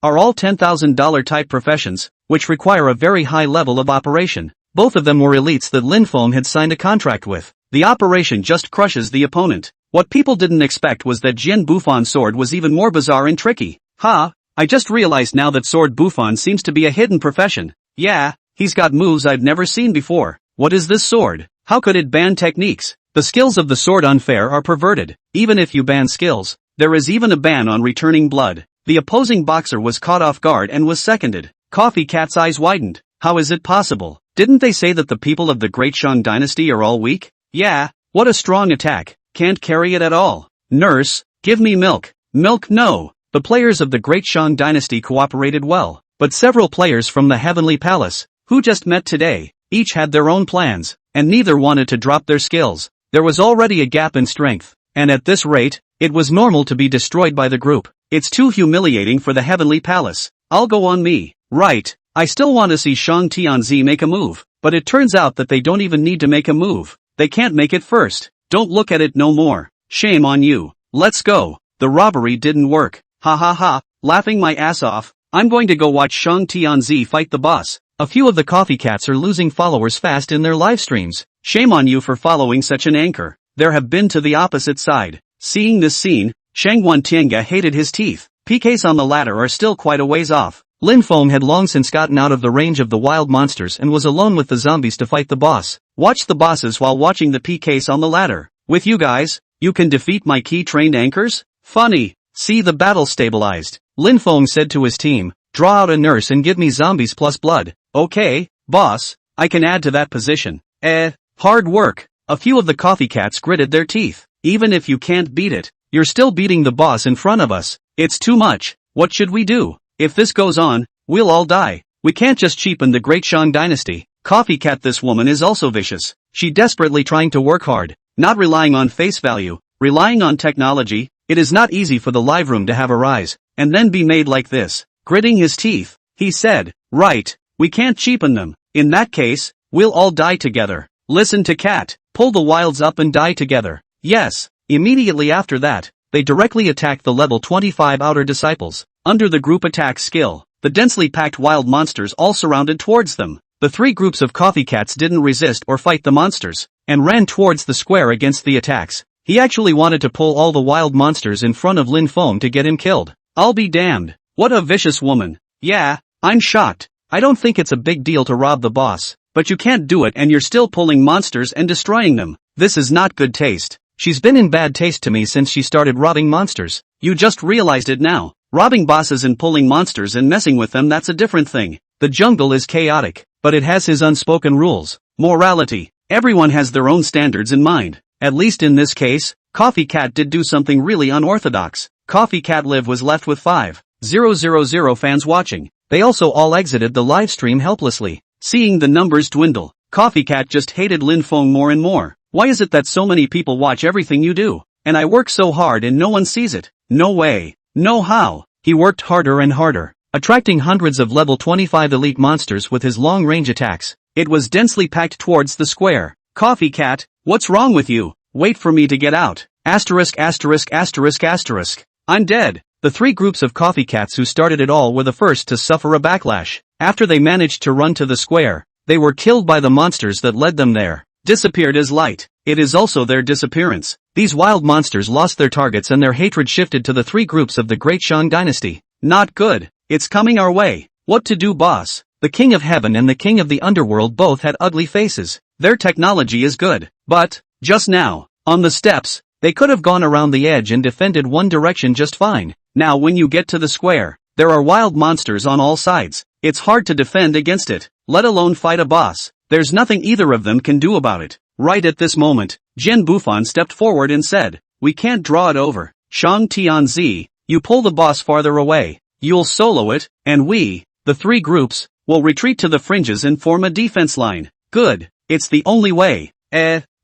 are all $10,000 type professions, which require a very high level of operation. Both of them were elites that Lin Feng had signed a contract with. The operation just crushes the opponent. What people didn't expect was that Jian Bufan sword was even more bizarre and tricky. I just realized now that sword Bufan seems to be a hidden profession. Yeah, he's got moves I've never seen before. What is this sword? How could it ban techniques? The skills of the sword unfair are perverted. Even if you ban skills, there is even a ban on returning blood. The opposing boxer was caught off guard and was seconded. Coffee Cat's eyes widened. How is it possible? Didn't they say that the people of the Great Shang Dynasty are all weak? Yeah, what a strong attack. Can't carry it at all. Nurse, give me milk. Milk no. The players of the Great Shang Dynasty cooperated well, but several players from the Heavenly Palace, who just met today, each had their own plans, and neither wanted to drop their skills. There was already a gap in strength, and at this rate, it was normal to be destroyed by the group. It's too humiliating for the Heavenly Palace. I'll go on me. Right, I still want to see Shang Tianzi make a move, but it turns out that they don't even need to make a move. They can't make it first. Don't look at it no more. Shame on you. Let's go. The robbery didn't work. Ha ha ha, laughing my ass off. I'm going to go watch Shang Tianzi fight the boss. A few of the coffee cats are losing followers fast in their live streams. Shame on you for following such an anchor. There have been to the opposite side. Seeing this scene, Shangwan Tiange hated his teeth. PKs on the ladder are still quite a ways off. Lin Feng had long since gotten out of the range of the wild monsters and was alone with the zombies to fight the boss. Watch the bosses while watching the PKs on the ladder. With you guys, you can defeat my key trained anchors? Funny. See the battle stabilized. Lin Feng said to his team, draw out a nurse and give me zombies plus blood. Okay, boss, I can add to that position. Hard work. A few of the coffee cats gritted their teeth. Even if you can't beat it, you're still beating the boss in front of us. It's too much. What should we do? If this goes on, we'll all die. We can't just cheapen the Great Shang Dynasty. Coffee Cat, this woman is also vicious. She desperately trying to work hard, not relying on face value, relying on technology. It is not easy for the live room to have a rise, and then be made like this. Gritting his teeth, he said, right, we can't cheapen them. In that case, we'll all die together. Listen to Cat, pull the wilds up and die together. Yes, immediately after that, they directly attacked the level 25 outer disciples. Under the group attack skill, the densely packed wild monsters all surrounded towards them. The three groups of coffee cats didn't resist or fight the monsters, and ran towards the square against the attacks. He actually wanted to pull all the wild monsters in front of Lin Feng to get him killed. I'll be damned. What a vicious woman. Yeah, I'm shocked. I don't think it's a big deal to rob the boss, but you can't do it and you're still pulling monsters and destroying them. This is not good taste. She's been in bad taste to me since she started robbing monsters. You just realized it now. Robbing bosses and pulling monsters and messing with them, that's a different thing. The jungle is chaotic, but it has his unspoken rules. Morality. Everyone has their own standards in mind. At least in this case, Coffee Cat did do something really unorthodox. Coffee Cat Live was left with 5,000 fans watching. They also all exited the live stream helplessly. Seeing the numbers dwindle, Coffee Cat just hated Lin Feng more and more. Why is it that so many people watch everything you do? And I work so hard and no one sees it. No way. No how. He worked harder and harder, attracting hundreds of level 25 elite monsters with his long-range attacks. It was densely packed towards the square. Coffee Cat, what's wrong with you? Wait for me to get out. Asterisk asterisk asterisk asterisk. I'm dead. The three groups of coffee cats who started it all were the first to suffer a backlash. After they managed to run to the square, they were killed by the monsters that led them there. Disappeared as light. It is also their disappearance. These wild monsters lost their targets and their hatred shifted to the three groups of the Great Shang Dynasty. Not good. It's coming our way. What to do, boss? The King of Heaven and the King of the Underworld both had ugly faces. Their technology is good. But, just now, on the steps, they could have gone around the edge and defended one direction just fine. Now when you get to the square, there are wild monsters on all sides. It's hard to defend against it, let alone fight a boss. There's nothing either of them can do about it. Right at this moment, Jian Bufan stepped forward and said, we can't draw it over. Shang Tianzi, you pull the boss farther away. You'll solo it, and we, the three groups, will retreat to the fringes and form a defense line. Good. It's the only way.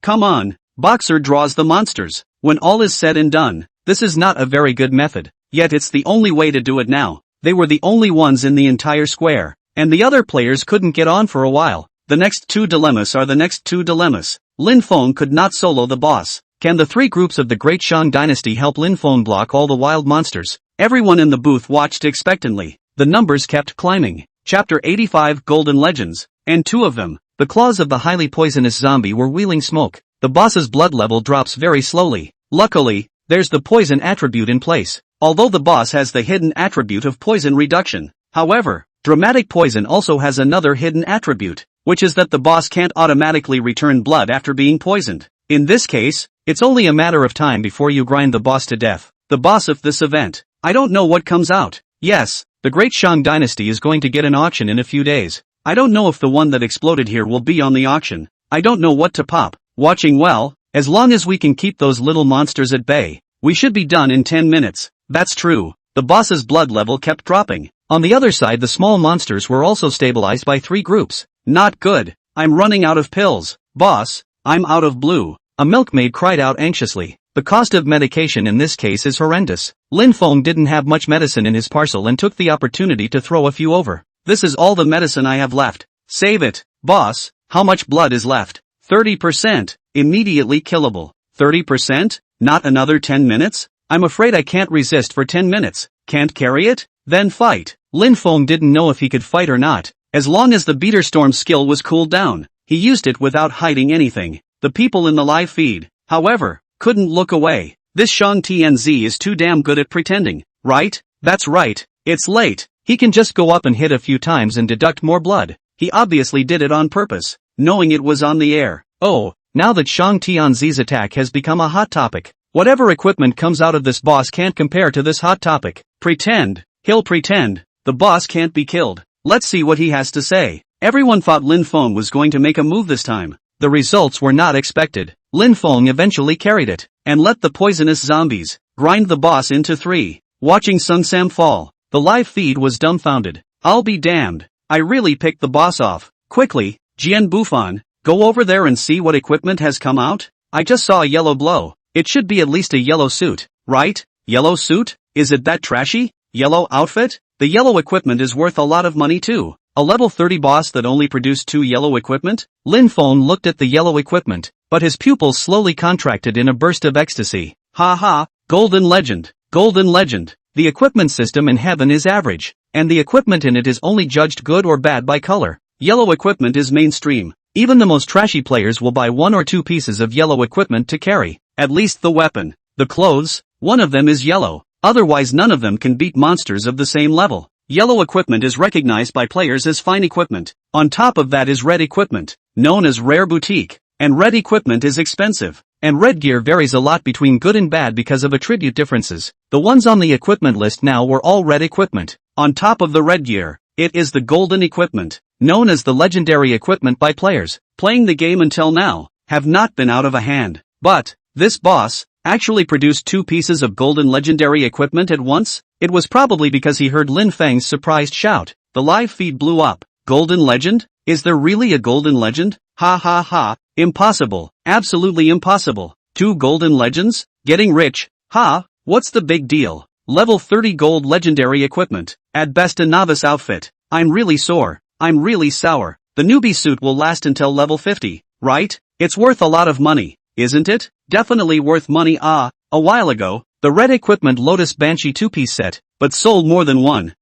Come on. Boxer draws the monsters. When all is said and done, this is not a very good method. Yet it's the only way to do it now. They were the only ones in the entire square, and the other players couldn't get on for a while. The next two dilemmas are the next two dilemmas. Lin Feng could not solo the boss. Can the three groups of the Great Shang Dynasty help Lin Feng block all the wild monsters? Everyone in the booth watched expectantly. The numbers kept climbing. Chapter 85 Golden Legends. And two of them, the claws of the highly poisonous zombie, were wheeling smoke. The boss's blood level drops very slowly. Luckily, there's the poison attribute in place. Although the boss has the hidden attribute of poison reduction. However, dramatic poison also has another hidden attribute, which is that the boss can't automatically return blood after being poisoned. In this case, it's only a matter of time before you grind the boss to death. The boss of this event. I don't know what comes out. Yes, the Great Shang Dynasty is going to get an auction in a few days. I don't know if the one that exploded here will be on the auction. I don't know what to pop. Watching well, as long as we can keep those little monsters at bay, we should be done in 10 minutes. That's true. The boss's blood level kept dropping. On the other side, the small monsters were also stabilized by 3 groups. Not good. I'm running out of pills. Boss, I'm out of blue. A milkmaid cried out anxiously. The cost of medication in this case is horrendous. Lin Feng didn't have much medicine in his parcel and took the opportunity to throw a few over. This is all the medicine I have left. Save it. Boss, how much blood is left? 30%. Immediately killable. 30%? Not another 10 minutes? I'm afraid I can't resist for 10 minutes. Can't carry it? Then fight. Lin Feng didn't know if he could fight or not. As long as the Beater Storm skill was cooled down, he used it without hiding anything. The people in the live feed, however, couldn't look away. This Shang Tianzi is too damn good at pretending, right? That's right. It's late. He can just go up and hit a few times and deduct more blood. He obviously did it on purpose, knowing it was on the air. Oh, now that Shang Tianzi's attack has become a hot topic. Whatever equipment comes out of this boss can't compare to this hot topic. Pretend. He'll pretend. The boss can't be killed. Let's see what he has to say. Everyone thought Lin Feng was going to make a move this time. The results were not expected. Lin Feng eventually carried it, and let the poisonous zombies grind the boss into 3. Watching Sung Sam fall, the live feed was dumbfounded. I'll be damned. I really picked the boss off. Quickly, Jian Bufan, go over there and see what equipment has come out. I just saw a yellow blow. It should be at least a yellow suit, right? Yellow suit? Is it that trashy? Yellow outfit? The yellow equipment is worth a lot of money too. A level 30 boss that only produced 2 yellow equipment? Lin Feng looked at the yellow equipment, but his pupils slowly contracted in a burst of ecstasy. Ha ha, golden legend, golden legend. The equipment system in heaven is average, and the equipment in it is only judged good or bad by color. Yellow equipment is mainstream. Even the most trashy players will buy 1 or 2 pieces of yellow equipment to carry. At least the weapon. The clothes, one of them is yellow. Otherwise none of them can beat monsters of the same level. Yellow equipment is recognized by players as fine equipment. On top of that is red equipment, known as rare boutique. And red equipment is expensive. And red gear varies a lot between good and bad because of attribute differences. The ones on the equipment list now were all red equipment. On top of the red gear, it is the golden equipment, known as the legendary equipment by players playing the game until now, have not been out of a hand. But, this boss actually produced 2 pieces of golden legendary equipment at once? It was probably because he heard Lin Feng's surprised shout. The live feed blew up. Golden legend? Is there really a golden legend? Ha ha ha. Impossible. Absolutely impossible. 2 golden legends? Getting rich? Ha, what's the big deal? Level 30 gold legendary equipment. At best a novice outfit. I'm really sore. I'm really sour. The newbie suit will last until level 50, right? It's worth a lot of money, isn't it? Definitely worth money. A while ago, the red equipment Lotus Banshee 2-piece set, but sold more than 1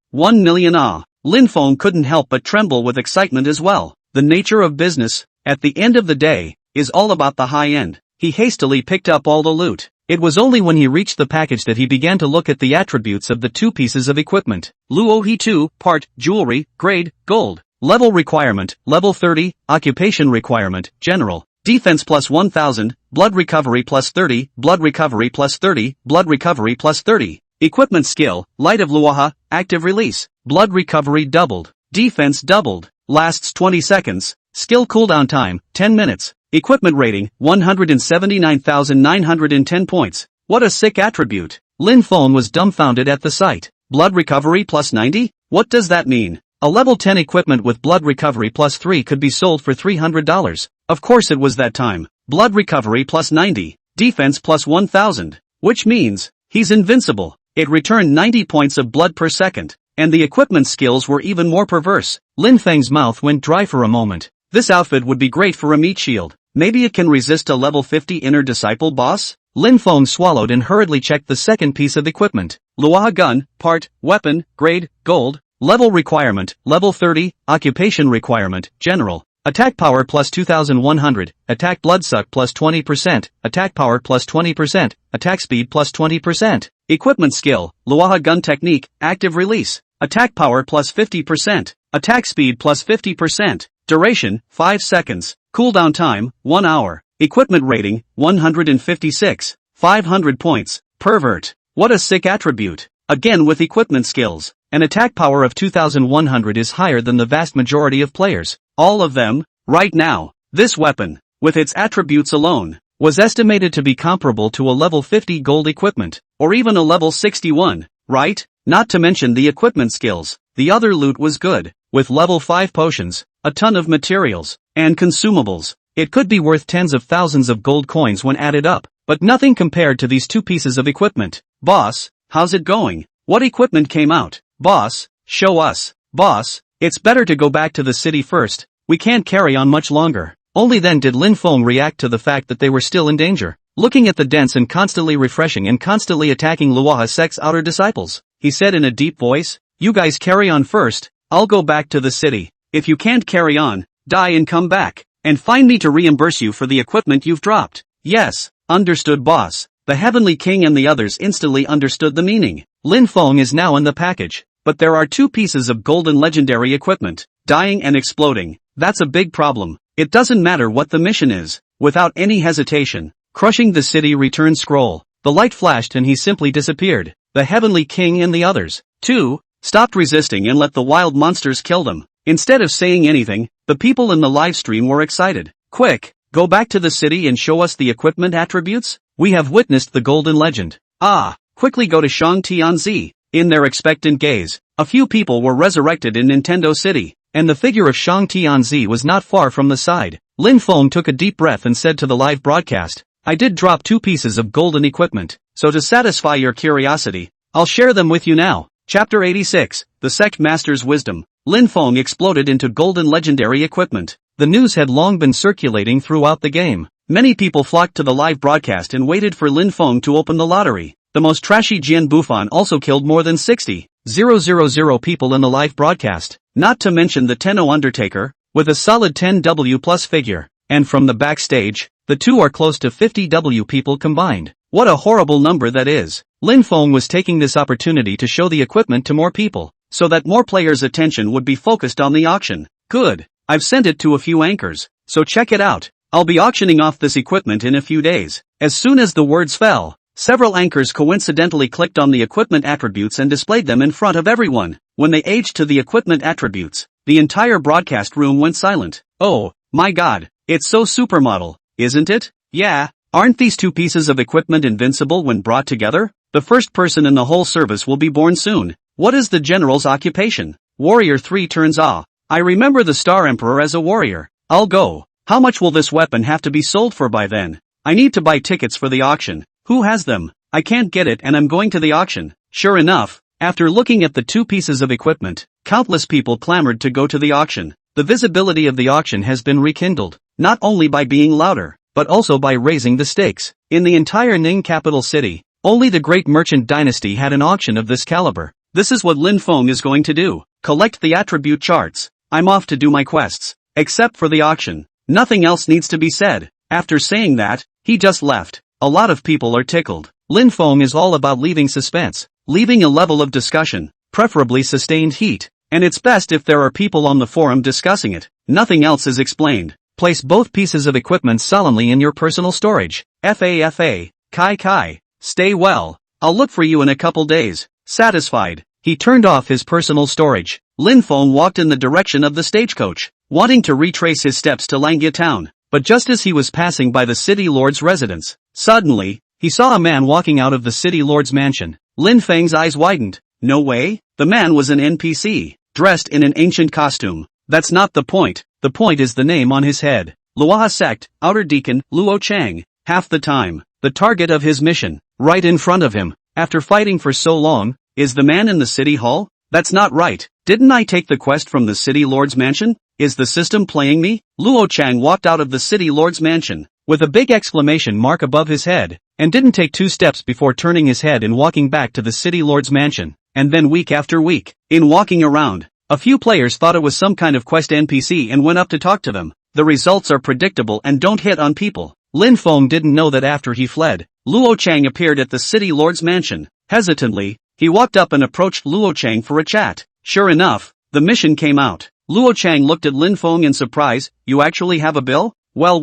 million. Lin Feng couldn't help but tremble with excitement as well. The nature of business, at the end of the day, is all about the high end. He hastily picked up all the loot. It was only when he reached the package that he began to look at the attributes of the 2 pieces of equipment. Luo He 2, part, jewelry, grade, gold. Level requirement, level 30, occupation requirement, general. Defense plus 1000, blood recovery plus 30, blood recovery plus 30, blood recovery plus 30. Equipment skill, Light of Luoha, active release. Blood recovery doubled. Defense doubled. Lasts 20 seconds. Skill cooldown time, 10 minutes. Equipment rating, 179,910 points. What a sick attribute. Lin Feng was dumbfounded at the sight. Blood recovery plus 90? What does that mean? A level 10 equipment with blood recovery plus 3 could be sold for $300. Of course it was that time. Blood recovery plus 90, defense plus 1000. Which means, he's invincible. It returned 90 points of blood per second. And the equipment skills were even more perverse. Lin Feng's mouth went dry for a moment. This outfit would be great for a meat shield. Maybe it can resist a level 50 inner disciple boss? Lin Feng swallowed and hurriedly checked the second piece of equipment. Luoha gun, part, weapon, grade, gold. Level requirement, level 30, occupation requirement, general. Attack power plus 2100, attack bloodsuck plus 20%, attack power plus 20%, attack speed plus 20%. Equipment skill, Luoha gun technique, active release. Attack power plus 50%, attack speed plus 50%. Duration, 5 seconds. Cooldown time, 1 hour. Equipment rating, 156. 500 points. Pervert. What a sick attribute. Again with equipment skills. An attack power of 2100 is higher than the vast majority of players. All of them, right now. This weapon, with its attributes alone, was estimated to be comparable to a level 50 gold equipment, or even a level 61, right? Not to mention the equipment skills. The other loot was good, with level 5 potions, a ton of materials, and consumables. It could be worth tens of thousands of gold coins when added up, but nothing compared to these two pieces of equipment. Boss, how's it going? What equipment came out? Boss, show us. Boss, it's better to go back to the city first. We can't carry on much longer. Only then did Lin Feng react to the fact that they were still in danger. Looking at the dense and constantly refreshing and constantly attacking Luoha sect's outer disciples, he said in a deep voice, "You guys carry on first, I'll go back to the city. If you can't carry on, die and come back, and find me to reimburse you for the equipment you've dropped." Yes, understood boss. The Heavenly King and the others instantly understood the meaning. Lin Feng is now in the package, but there are two pieces of golden legendary equipment, dying and exploding. That's a big problem. It doesn't matter what the mission is. Without any hesitation, crushing the city return scroll. The light flashed and he simply disappeared. The Heavenly King and the others, too, stopped resisting and let the wild monsters kill them. Instead of saying anything, the people in the live stream were excited. Quick, go back to the city and show us the equipment attributes? We have witnessed the golden legend. Quickly go to Shang Tianzi. In their expectant gaze, a few people were resurrected in Nintendo City, and the figure of Shang Tianzi was not far from the side. Lin Feng took a deep breath and said to the live broadcast, "I did drop two pieces of golden equipment, so to satisfy your curiosity, I'll share them with you now." Chapter 86, The Sect Master's Wisdom. Lin Feng exploded into golden legendary equipment. The news had long been circulating throughout the game. Many people flocked to the live broadcast and waited for Lin Feng to open the lottery. The most trashy Jian Bufan also killed more than 60,000 people in the live broadcast, not to mention the Tenno Undertaker, with a solid 10W plus figure, and from the backstage, the two are close to 50W people combined. What a horrible number that is. Lin Feng was taking this opportunity to show the equipment to more people, so that more players' attention would be focused on the auction. Good, I've sent it to a few anchors, so check it out. I'll be auctioning off this equipment in a few days. As soon as the words fell, several anchors coincidentally clicked on the equipment attributes and displayed them in front of everyone. When they aged to the equipment attributes, the entire broadcast room went silent. Oh, my god, it's so supermodel, isn't it? Yeah, aren't these two pieces of equipment invincible when brought together? The first person in the whole service will be born soon. What is the general's occupation? Warrior 3 turns Ah. I remember the Star Emperor as a warrior. I'll go. How much will this weapon have to be sold for by then? I need to buy tickets for the auction. Who has them? I can't get it and I'm going to the auction. Sure enough, after looking at the two pieces of equipment, countless people clamored to go to the auction. The visibility of the auction has been rekindled, not only by being louder, but also by raising the stakes. In the entire Ning capital city, only the great merchant dynasty had an auction of this caliber. This is what Lin Feng is going to do. Collect the attribute charts. I'm off to do my quests. Except for the auction. Nothing else needs to be said. After saying that, he just left. A lot of people are tickled. Lin Feng is all about leaving suspense, leaving a level of discussion, preferably sustained heat, and it's best if there are people on the forum discussing it. Nothing else is explained. Place both pieces of equipment solemnly in your personal storage. Fa, Kai. Stay well. I'll look for you in a couple days. Satisfied, he turned off his personal storage. Lin Feng walked in the direction of the stagecoach, wanting to retrace his steps to Langya town. But just as he was passing by the city lord's residence, suddenly, he saw a man walking out of the city lord's mansion. Lin Feng's eyes widened. No way? The man was an NPC, dressed in an ancient costume. That's not the point. The point is the name on his head. Luoha sect, outer deacon, Luo Chang. Half the time, the target of his mission, right in front of him. After fighting for so long, is the man in the city hall? That's not right. Didn't I take the quest from the city lord's mansion? Is the system playing me? Luo Chang walked out of the city lord's mansion, with a big exclamation mark above his head, and didn't take 2 steps before turning his head and walking back to the city lord's mansion. And then week after week, in walking around, a few players thought it was some kind of quest NPC and went up to talk to them. The results are predictable and don't hit on people. Lin Feng didn't know that after he fled, Luo Chang appeared at the city lord's mansion. Hesitantly, he walked up and approached Luo Chang for a chat. Sure enough, the mission came out. Luo Chang looked at Lin Feng in surprise. You actually have a bill? Well,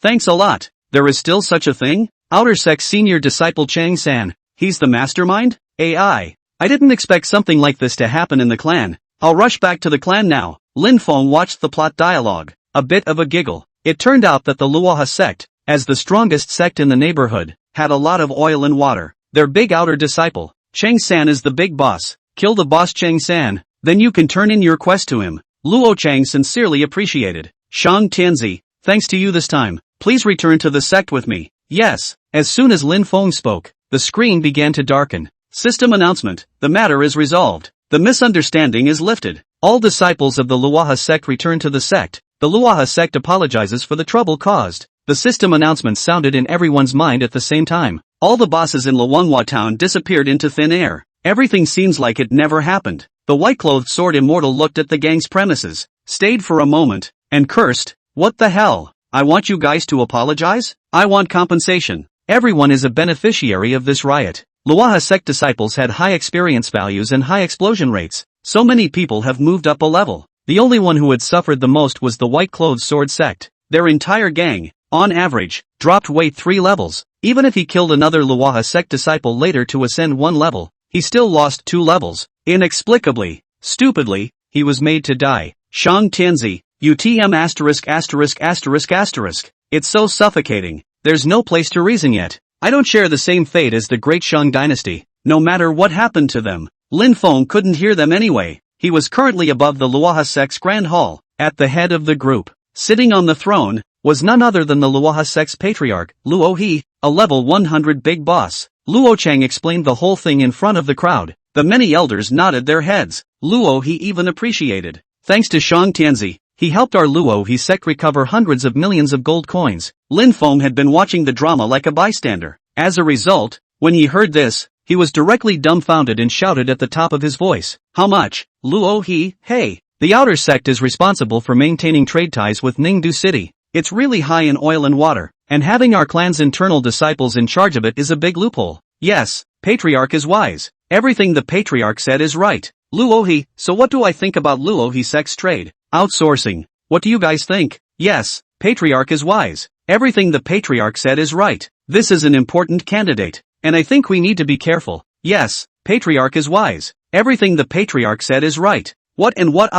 Thanks a lot. There is still such a thing? Outer Sect Senior Disciple Chang-san. He's the mastermind? AI. I didn't expect something like this to happen in the clan. I'll rush back to the clan now. Lin Feng watched the plot dialogue. A bit of a giggle. It turned out that the Luoha sect, as the strongest sect in the neighborhood, had a lot of oil and water. Their big outer disciple, Chang-san, is the big boss. Kill the boss Chang-san, then you can turn in your quest to him. Luo Chang sincerely appreciated. Shang Tianzi, thanks to you this time. Please return to the sect with me. Yes. As soon as Lin Feng spoke, the screen began to darken. System announcement. The matter is resolved. The misunderstanding is lifted. All disciples of the Luoha sect return to the sect. The Luoha sect apologizes for the trouble caused. The system announcement sounded in everyone's mind at the same time. All the bosses in Luonghua town disappeared into thin air. Everything seems like it never happened. The white-clothed sword immortal looked at the gang's premises, stayed for a moment, and cursed. What the hell? I want you guys to apologize? I want compensation. Everyone is a beneficiary of this riot. Luoha sect disciples had high experience values and high explosion rates. So many people have moved up a level. The only one who had suffered the most was the white-clothed sword sect. Their entire gang, on average, dropped weight 3 levels. Even if he killed another Luoha sect disciple later to ascend 1 level, he still lost 2 levels. Inexplicably, stupidly, he was made to die. Shang Tianzi, UTM ******. It's so suffocating. There's no place to reason yet. I don't share the same fate as the great Shang dynasty. No matter what happened to them, Lin Feng couldn't hear them anyway. He was currently above the Luoha sect's grand hall. At the head of the group, sitting on the throne, was none other than the Luoha sect's patriarch, Luo He, a level 100 big boss. Luo Chang explained the whole thing in front of the crowd. The many elders nodded their heads. Luo He even appreciated. Thanks to Shang Tianzi, he helped our Luo He sect recover hundreds of millions of gold coins. Lin Feng had been watching the drama like a bystander. As a result, when he heard this, he was directly dumbfounded and shouted at the top of his voice. How much? Luo He, hey! The outer sect is responsible for maintaining trade ties with Ningdu City. It's really high in oil and water, and having our clan's internal disciples in charge of it is a big loophole. Yes, Patriarch is wise. Everything the Patriarch said is right. Luo He, so what do I think about Luo He sect's trade? Outsourcing. What do you guys think? Yes, Patriarch is wise. Everything the Patriarch said is right. This is an important candidate, and I think we need to be careful. Yes, Patriarch is wise. Everything the Patriarch said is right. What and what?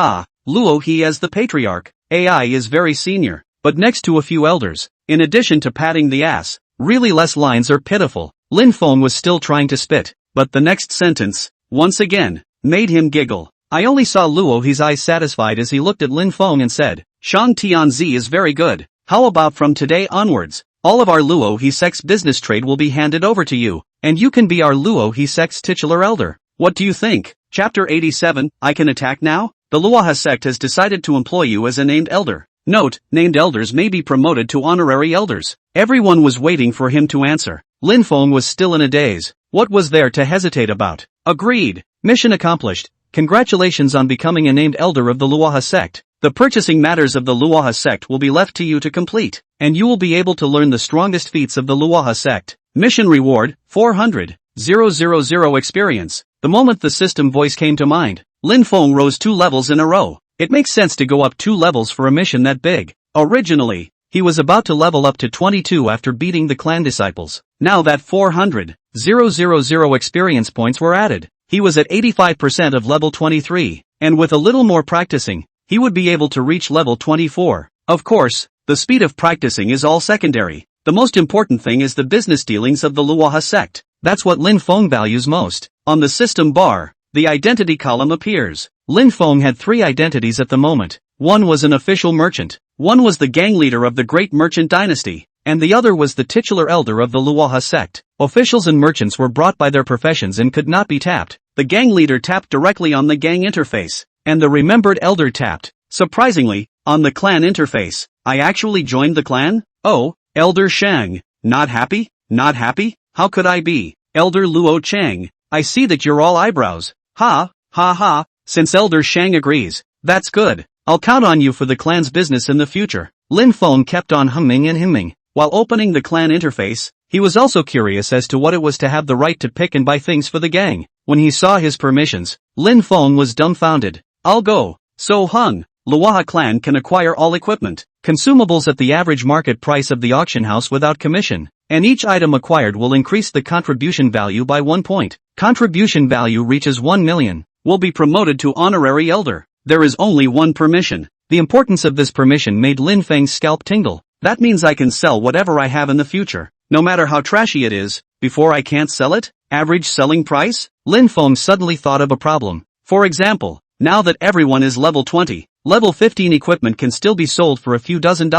Luo He as the Patriarch. AI is very senior, but next to a few elders. In addition to patting the ass, really less lines are pitiful. Lin Feng was still trying to spit, but the next sentence, once again, made him giggle. I only saw Luo He's eyes satisfied as he looked at Lin Feng and said, Shang Tianzi is very good. How about from today onwards, all of our Luo He sect's business trade will be handed over to you, and you can be our Luo He sect's titular elder. What do you think? Chapter 87, I can attack now? The Luoha sect has decided to employ you as a named elder. Note, named elders may be promoted to honorary elders. Everyone was waiting for him to answer. Lin Feng was still in a daze. What was there to hesitate about? Agreed. Mission accomplished. Congratulations on becoming a named elder of the Luoha sect. The purchasing matters of the Luoha sect will be left to you to complete, and you will be able to learn the strongest feats of the Luoha sect. Mission reward, 400,000 experience. The moment the system voice came to mind, Lin Feng rose 2 levels in a row. It makes sense to go up 2 levels for a mission that big. Originally, he was about to level up to 22 after beating the clan disciples. Now that 400,000 experience points were added, he was at 85% of level 23, and with a little more practicing, he would be able to reach level 24. Of course, the speed of practicing is all secondary. The most important thing is the business dealings of the Luoha sect. That's what Lin Feng values most. On the system bar, the identity column appears. Lin Feng had 3 identities at the moment. One was an official merchant, one was the gang leader of the great merchant dynasty, and the other was the titular elder of the Luoha sect. Officials and merchants were brought by their professions and could not be tapped. The gang leader tapped directly on the gang interface, and the remembered elder tapped, surprisingly, on the clan interface. I actually joined the clan? Oh, Elder Shang. Not happy? Not happy? How could I be? Elder Luo Chang. I see that you're all eyebrows. Ha, ha ha. Since Elder Shang agrees, that's good. I'll count on you for the clan's business in the future. Lin Feng kept on humming and hemming. While opening the clan interface, he was also curious as to what it was to have the right to pick and buy things for the gang. When he saw his permissions, Lin Feng was dumbfounded. I'll go. So Hung, Luoha clan can acquire all equipment, consumables at the average market price of the auction house without commission, and each item acquired will increase the contribution value by 1 point. Contribution value reaches 1 million, will be promoted to honorary elder. There is only one permission. The importance of this permission made Lin Feng's scalp tingle. That means I can sell whatever I have in the future, no matter how trashy it is, before I can't sell it? Average selling price? Lin Feng suddenly thought of a problem. For example, now that everyone is level 20, level 15 equipment can still be sold for a few $dozen,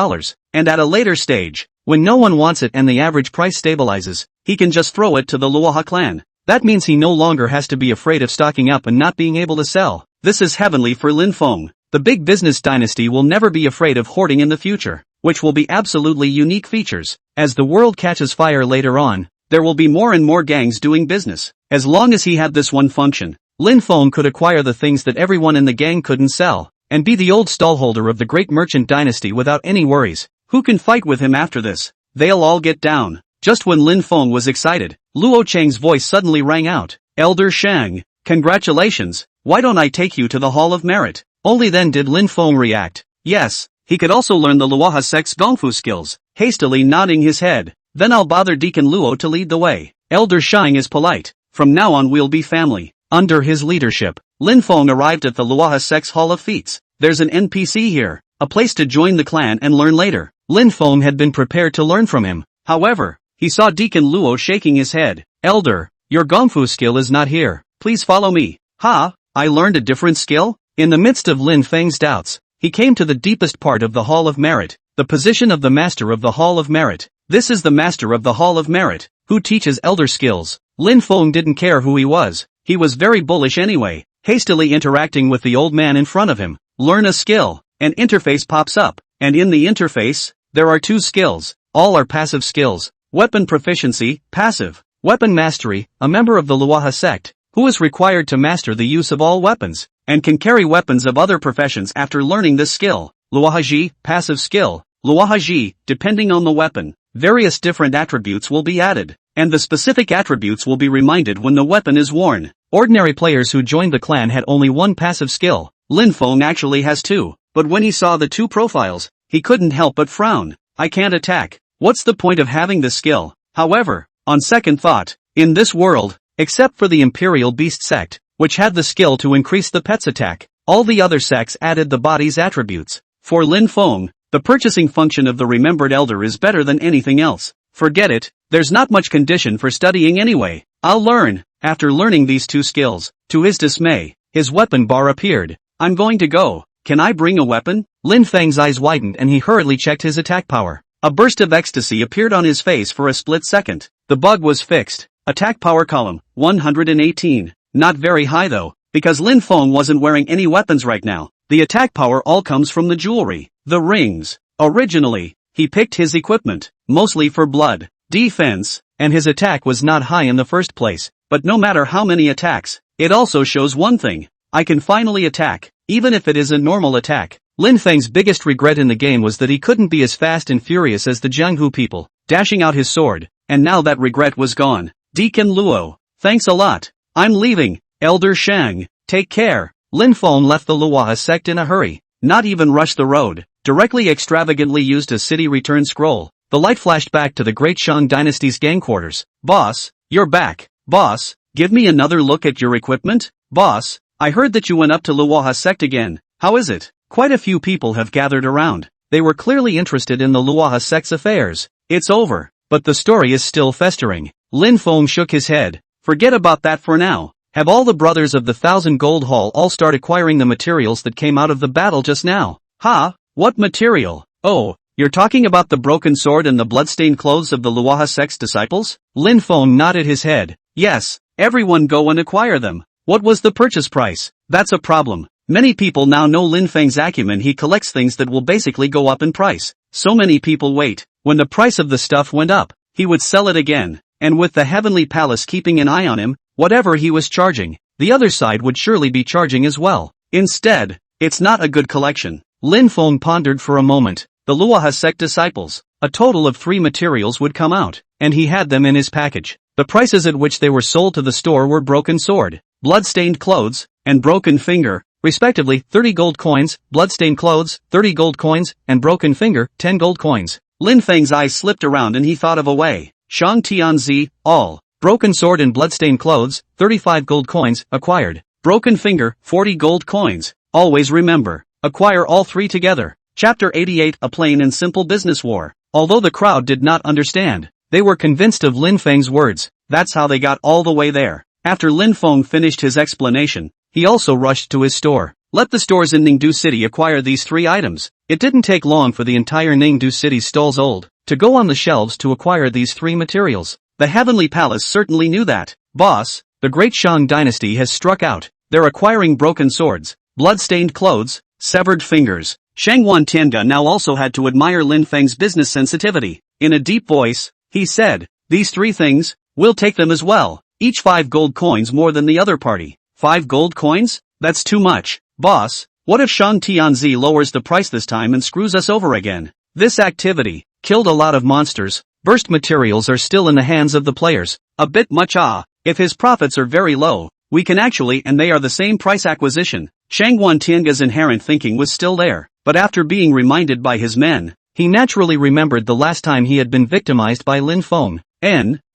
and at a later stage, when no one wants it and the average price stabilizes, he can just throw it to the Luoha clan. That means he no longer has to be afraid of stocking up and not being able to sell. This is heavenly for Lin Feng. The big business dynasty will never be afraid of hoarding in the future, which will be absolutely unique features. As the world catches fire later on, there will be more and more gangs doing business. As long as he had this one function, Lin Feng could acquire the things that everyone in the gang couldn't sell, and be the old stallholder of the great merchant dynasty without any worries. Who can fight with him after this? They'll all get down. Just when Lin Feng was excited, Luo Cheng's voice suddenly rang out. Elder Shang, congratulations, why don't I take you to the Hall of Merit? Only then did Lin Feng react. Yes, he could also learn the Luoha sect's gongfu skills, hastily nodding his head. Then I'll bother Deacon Luo to lead the way. Elder Shang is polite. From now on we'll be family. Under his leadership, Lin Feng arrived at the Luoha sect's Hall of Feats. There's an NPC here, a place to join the clan and learn later. Lin Feng had been prepared to learn from him. However, he saw Deacon Luo shaking his head. Elder, your gongfu skill is not here. Please follow me. Ha, I learned a different skill? In the midst of Lin Feng's doubts, he came to the deepest part of the Hall of Merit, the position of the Master of the Hall of Merit. This is the Master of the Hall of Merit, who teaches elder skills. Lin Feng didn't care who he was very bullish anyway, hastily interacting with the old man in front of him. Learn a skill, an interface pops up, and in the interface, there are 2 skills, all are passive skills. Weapon proficiency, passive. Weapon mastery, a member of the Luoha sect, who is required to master the use of all weapons, and can carry weapons of other professions after learning this skill. Luohaji, passive skill. Luohaji, depending on the weapon, various different attributes will be added, and the specific attributes will be reminded when the weapon is worn. Ordinary players who joined the clan had only one passive skill. Lin Feng actually has 2, but when he saw the 2 profiles, he couldn't help but frown. I can't attack. What's the point of having this skill? However, on second thought, in this world, except for the Imperial Beast sect, which had the skill to increase the pet's attack, all the other sects added the body's attributes. For Lin Feng, the purchasing function of the Remembered Elder is better than anything else. Forget it, there's not much condition for studying anyway. I'll learn. After learning these 2 skills, to his dismay, his weapon bar appeared. I'm going to go. Can I bring a weapon? Lin Feng's eyes widened and he hurriedly checked his attack power. A burst of ecstasy appeared on his face for a split second. The bug was fixed. Attack power column, 118. Not very high though, because Lin Feng wasn't wearing any weapons right now. The attack power all comes from the jewelry, the rings. Originally, he picked his equipment, mostly for blood defense, and his attack was not high in the first place. But no matter how many attacks, it also shows one thing. I can finally attack, even if it is a normal attack. Lin Feng's biggest regret in the game was that he couldn't be as fast and furious as the Jianghu people, dashing out his sword, and now that regret was gone. Deacon Luo, thanks a lot. I'm leaving. Elder Shang, take care. Lin Feng left the Luoha sect in a hurry, not even rushed the road, directly extravagantly used a city return scroll. The light flashed back to the Great Shang Dynasty's gang quarters. Boss, you're back. Boss, give me another look at your equipment? Boss, I heard that you went up to Luoha sect again. How is it? Quite a few people have gathered around. They were clearly interested in the Luoha sect's affairs. It's over, but the story is still festering. Lin Feng shook his head. Forget about that for now. Have all the brothers of the 1,000 Gold Hall all start acquiring the materials that came out of the battle just now. Ha? What material? Oh, you're talking about the broken sword and the bloodstained clothes of the Luoha sect's disciples? Lin Feng nodded his head. Yes, everyone go and acquire them. What was the purchase price? That's a problem. Many people now know Lin Feng's acumen. He collects things that will basically go up in price. So many people wait. When the price of the stuff went up, he would sell it again. And with the Heavenly Palace keeping an eye on him, whatever he was charging, the other side would surely be charging as well. Instead, it's not a good collection. Lin Feng pondered for a moment. The Luoha sect disciples, a total of 3 materials would come out, and he had them in his package. The prices at which they were sold to the store were broken sword, blood-stained clothes, and broken finger. respectively 30 gold coins, bloodstained clothes, 30 gold coins, and broken finger, 10 gold coins. Lin Feng's eyes slipped around and he thought of a way. Shang Tianzi, all. Broken sword and bloodstained clothes, 35 gold coins, acquired. Broken finger, 40 gold coins. Always remember, acquire all three together. Chapter 88 A Plain and Simple Business War. Although the crowd did not understand, they were convinced of Lin Feng's words. That's how they got all the way there. After Lin Feng finished his explanation, he also rushed to his store. Let the stores in Ningdu City acquire these three items. It didn't take long for the entire Ningdu City's stalls to go on the shelves to acquire these three materials. The Heavenly Palace certainly knew that. Boss, the Great Shang Dynasty has struck out. They're acquiring broken swords, blood-stained clothes, severed fingers. Shangwan Tianga now also had to admire Lin Feng's business sensitivity. In a deep voice, he said, these three things, we'll take them as well. Each 5 gold coins more than the other party. 5 gold coins? That's too much. Boss, what if Shang Tianzi lowers the price this time and screws us over again? This activity killed a lot of monsters. Burst materials are still in the hands of the players. A bit much If his profits are very low, we can actually and they are the same price acquisition. Shangwan Tianga's inherent thinking was still there, but after being reminded by his men, he naturally remembered the last time he had been victimized by Lin Feng.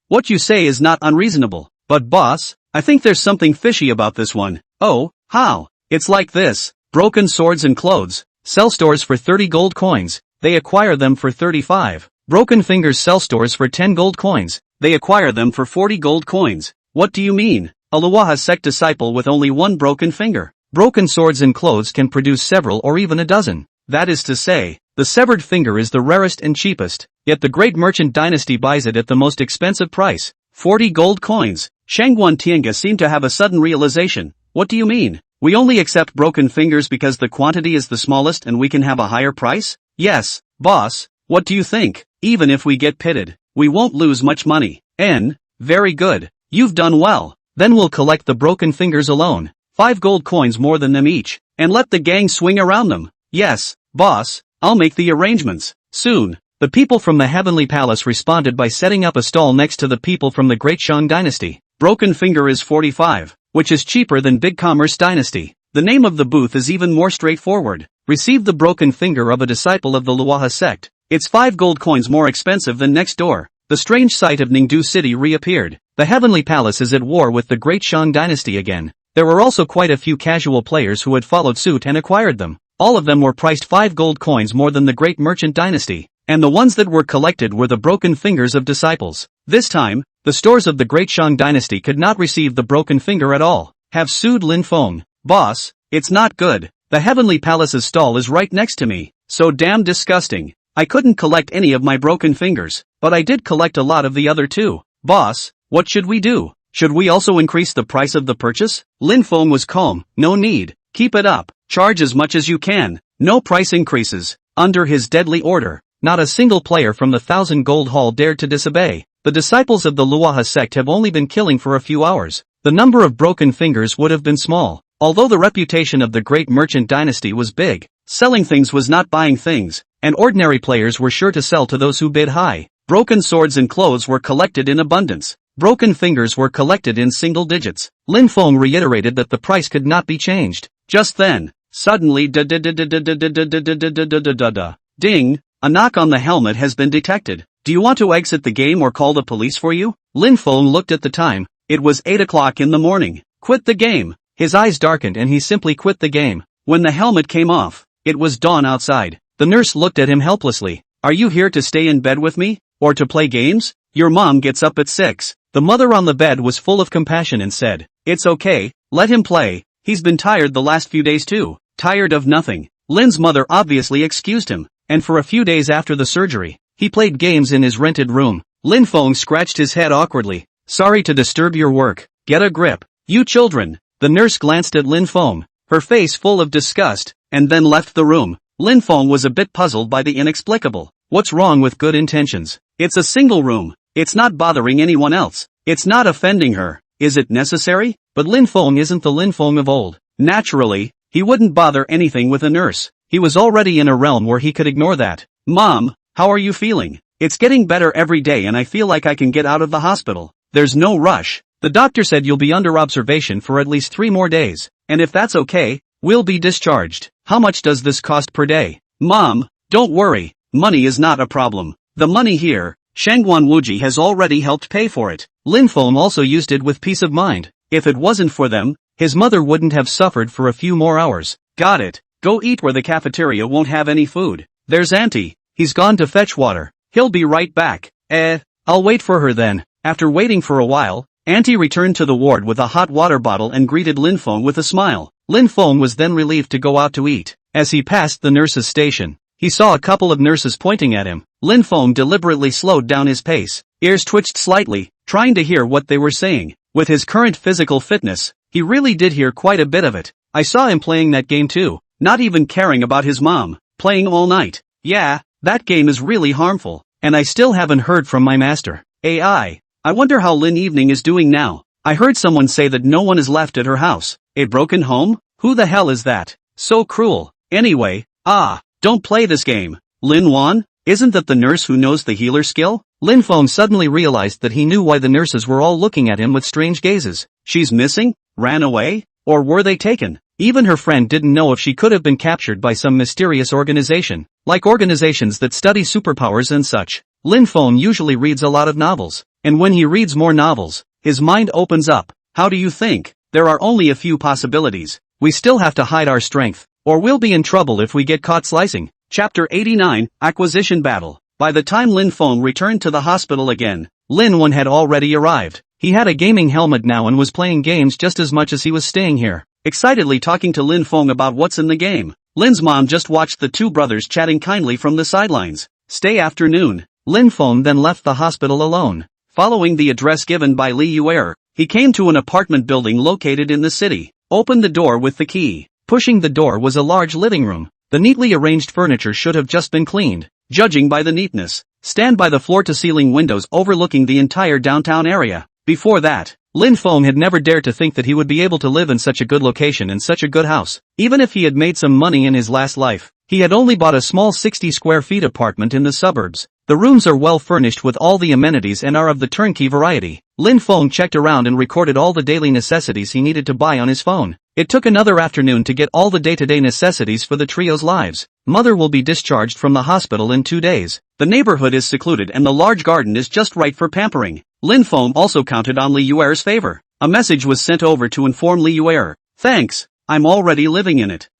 What you say is not unreasonable, but boss, I think there's something fishy about this one. Oh, how? It's like this. Broken swords and clothes. Sell stores for 30 gold coins. They acquire them for 35. Broken fingers sell stores for 10 gold coins. They acquire them for 40 gold coins. What do you mean? A Luoha sect disciple with only one broken finger. Broken swords and clothes can produce several or even a dozen. That is to say, the severed finger is the rarest and cheapest, yet the great merchant dynasty buys it at the most expensive price. 40 gold coins. Shangwan Tianga seemed to have a sudden realization. What do you mean? We only accept broken fingers because the quantity is the smallest and we can have a higher price? Yes, boss, what do you think? Even if we get pitted, we won't lose much money. Very good. You've done well. Then we'll collect the broken fingers alone. 5 gold coins more than them each, and let the gang swing around them. Yes, boss, I'll make the arrangements. Soon, the people from the Heavenly Palace responded by setting up a stall next to the people from the Great Shang Dynasty. Broken finger is 45, which is cheaper than Big Commerce Dynasty. The name of the booth is even more straightforward. Receive the broken finger of a disciple of the Luoha sect. It's 5 gold coins more expensive than next door. The strange sight of Ningdu City reappeared. The Heavenly Palace is at war with the Great Shang Dynasty again. There were also quite a few casual players who had followed suit and acquired them. All of them were priced 5 gold coins more than the Great Merchant Dynasty, and the ones that were collected were the broken fingers of disciples. This time, the stores of the Great Shang Dynasty could not receive the broken finger at all. Have sued Lin Feng. Boss, it's not good. The Heavenly Palace's stall is right next to me. So damn disgusting. I couldn't collect any of my broken fingers, but I did collect a lot of the other two. Boss, what should we do? Should we also increase the price of the purchase? Lin Feng was calm. No need. Keep it up. Charge as much as you can. No price increases. Under his deadly order, not a single player from the 1,000 Gold Hall dared to disobey. The disciples of the Luoha sect have only been killing for a few hours. The number of broken fingers would have been small. Although the reputation of the Great Merchant Dynasty was big, selling things was not buying things, and ordinary players were sure to sell to those who bid high. Broken swords and clothes were collected in abundance. Broken fingers were collected in single digits. Lin Feng reiterated that the price could not be changed. Just then, suddenly ding, a knock on the helmet has been detected. Do you want to exit the game or call the police for you? Lin Feng looked at the time. It was 8 o'clock in the morning. Quit the game. His eyes darkened and he simply quit the game. When the helmet came off, it was dawn outside. The nurse looked at him helplessly. Are you here to stay in bed with me? Or to play games? Your mom gets up at 6. The mother on the bed was full of compassion and said, it's okay, let him play. He's been tired the last few days too. Tired of nothing. Lin's mother obviously excused him, and for a few days after the surgery, he played games in his rented room. Lin Feng scratched his head awkwardly. Sorry to disturb your work. Get a grip. You children. The nurse glanced at Lin Feng, her face full of disgust, and then left the room. Lin Feng was a bit puzzled by the inexplicable. What's wrong with good intentions? It's a single room. It's not bothering anyone else. It's not offending her. Is it necessary? But Lin Feng isn't the Lin Feng of old. Naturally, he wouldn't bother anything with a nurse. He was already in a realm where he could ignore that. Mom, how are you feeling? It's getting better every day and I feel like I can get out of the hospital. There's no rush. The doctor said you'll be under observation for at least 3 more days. And if that's okay, Will be discharged. How much does this cost per day? Mom, don't worry, money is not a problem. The money here, Shangguan Wuji has already helped pay for it. Lin Feng also used it with peace of mind. If it wasn't for them, his mother wouldn't have suffered for a few more hours. Got it. Go eat where the cafeteria won't have any food. There's Auntie. He's gone to fetch water. He'll be right back. I'll wait for her then. After waiting for a while, Auntie returned to the ward with a hot water bottle and greeted Lin Feng with a smile. Lin Feng was then relieved to go out to eat. As he passed the nurse's station, he saw a couple of nurses pointing at him. Lin Feng deliberately slowed down his pace. Ears twitched slightly, trying to hear what they were saying. With his current physical fitness, he really did hear quite a bit of it. I saw him playing that game too, not even caring about his mom, playing all night. Yeah, that game is really harmful, and I still haven't heard from my master. I wonder how Lin Evening is doing now. I heard someone say that no one is left at her house. A broken home? Who the hell is that? So cruel. Anyway, don't play this game. Lin Wan? Isn't that the nurse who knows the healer skill? Lin Feng suddenly realized that he knew why the nurses were all looking at him with strange gazes. She's missing? Ran away? Or were they taken? Even her friend didn't know if she could have been captured by some mysterious organization, like organizations that study superpowers and such. Lin Feng usually reads a lot of novels, and when he reads more novels, his mind opens up. How do you think? There are only a few possibilities. We still have to hide our strength, or we'll be in trouble if we get caught slicing. Chapter 89, Acquisition Battle. By the time Lin Feng returned to the hospital again, Lin Wan had already arrived. He had a gaming helmet now and was playing games just as much as he was staying here, excitedly talking to Lin Feng about what's in the game. Lin's mom just watched the two brothers chatting kindly from the sidelines. Stay afternoon. Lin Feng then left the hospital alone. Following the address given by Li Yuer, he came to an apartment building located in the city. Opened the door with the key. Pushing the door was a large living room. The neatly arranged furniture should have just been cleaned, judging by the neatness. Stand by the floor-to-ceiling windows overlooking the entire downtown area. Before that, Lin Feng had never dared to think that he would be able to live in such a good location in such a good house. Even if he had made some money in his last life, he had only bought a small 60 square feet apartment in the suburbs. The rooms are well furnished with all the amenities and are of the turnkey variety. Lin Feng checked around and recorded all the daily necessities he needed to buy on his phone. It took another afternoon to get all the day-to-day necessities for the trio's lives. Mother will be discharged from the hospital in 2 days. The neighborhood is secluded and the large garden is just right for pampering. Lin Feng also counted on Li Yuer's favor. A message was sent over to inform Li Yuer. Thanks, I'm already living in it.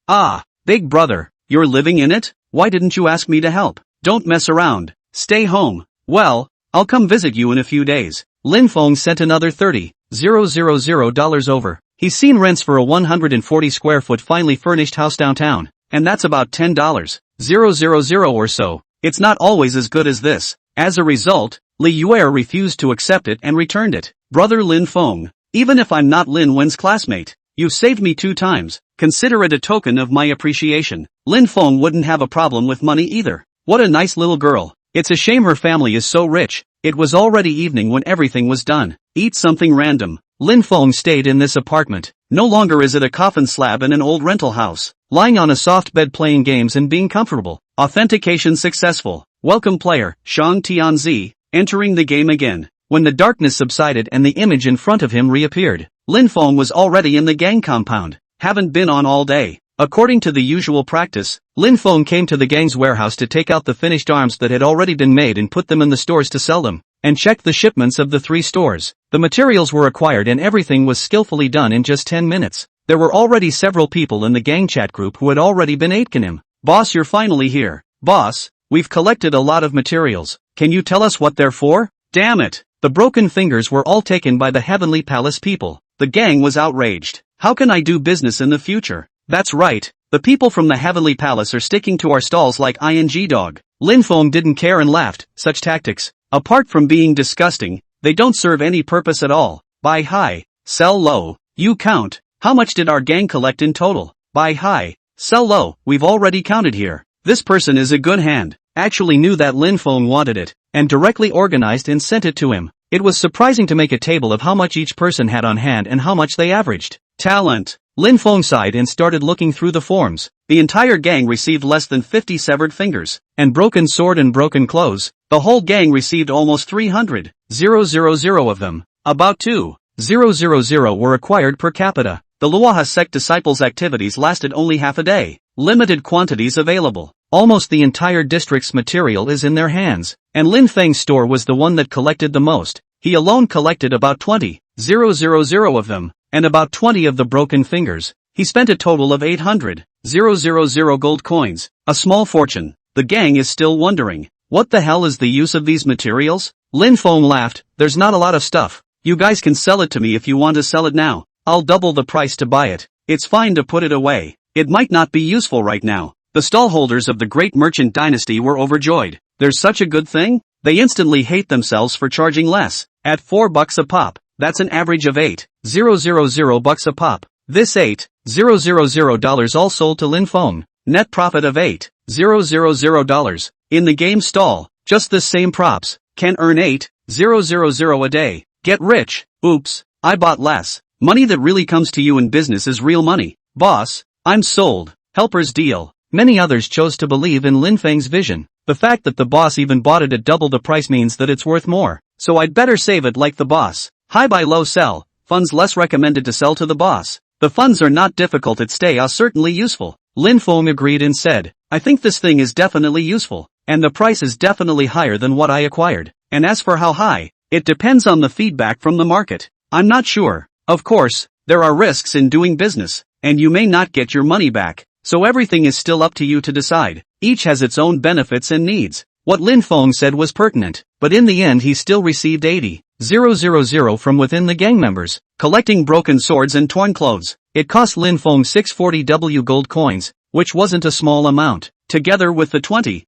Big brother, you're living in it? Why didn't you ask me to help? Don't mess around. Stay home. Well, I'll come visit you in a few days. Lin Feng sent another $30,000 over. He's seen rents for a 140 square foot finely furnished house downtown, and that's about $10,000 or so. It's not always as good as this. As a result, Li Yuer refused to accept it and returned it. Brother Lin Feng, even if I'm not Lin Wen's classmate, you've saved me 2 times. Consider it a token of my appreciation. Lin Feng wouldn't have a problem with money either. What a nice little girl. It's a shame her family is so rich. It was already evening when everything was done. Eat something random. Lin Feng stayed in this apartment. No longer is it a coffin slab in an old rental house. Lying on a soft bed playing games and being comfortable. Authentication successful. Welcome player, Shang Tianzi, entering the game again. When the darkness subsided and the image in front of him reappeared, Lin Feng was already in the gang compound. Haven't been on all day. According to the usual practice, Lin Feng came to the gang's warehouse to take out the finished arms that had already been made and put them in the stores to sell them, and checked the shipments of the 3 stores. The materials were acquired and everything was skillfully done in just 10 minutes. There were already several people in the gang chat group who had already been aiding him. Boss, you're finally here. Boss, we've collected a lot of materials. Can you tell us what they're for? Damn it. The broken fingers were all taken by the Heavenly Palace people. The gang was outraged. How can I do business in the future? That's right, the people from the Heavenly Palace are sticking to our stalls like ing dog. Lin Feng didn't care and laughed. Such tactics, apart from being disgusting, they don't serve any purpose at all. Buy high, sell low. You count. How much did our gang collect in total? Buy high, sell low. We've already counted here. This person is a good hand. Actually knew that Lin Feng wanted it, and directly organized and sent it to him. It was surprising to make a table of how much each person had on hand and how much they averaged. Talent. Lin Feng sighed and started looking through the forms. The entire gang received less than 50 severed fingers, and broken sword and broken clothes. The whole gang received almost 300,000 of them. About 2,000 were acquired per capita. The Luoha sect disciples' activities lasted only half a day. Limited quantities available. Almost the entire district's material is in their hands, and Lin Feng's store was the one that collected the most. He alone collected about 20,000 of them, and about 20 of the broken fingers. He spent a total of 800,000 gold coins, a small fortune. The gang is still wondering, what the hell is the use of these materials? Lin Feng laughed, there's not a lot of stuff. You guys can sell it to me if you want to sell it now. I'll double the price to buy it. It's fine to put it away. It might not be useful right now. The stallholders of the great merchant dynasty were overjoyed. There's such a good thing? They instantly hate themselves for charging less. At $4 a pop, that's an average of $8,000 a pop. This $8,000 all sold to Lin Feng. Net profit of $8,000. In the game stall, just the same props, can earn $8,000 a day. Get rich. Oops, I bought less. Money that really comes to you in business is real money. Boss, I'm sold. Helper's deal. Many others chose to believe in Lin Feng's vision. The fact that the boss even bought it at double the price means that it's worth more. So I'd better save it like the boss. High buy low sell. Funds less recommended to sell to the boss. The funds are not difficult at stay are certainly useful. Lin Feng agreed and said, I think this thing is definitely useful. And the price is definitely higher than what I acquired. And as for how high, it depends on the feedback from the market. I'm not sure. Of course, there are risks in doing business, and you may not get your money back, so everything is still up to you to decide. Each has its own benefits and needs. What Lin Feng said was pertinent, but in the end he still received 80,000 from within the gang members, collecting broken swords and torn clothes. It cost Lin Feng 640 gold coins, which wasn't a small amount. Together with the 20,000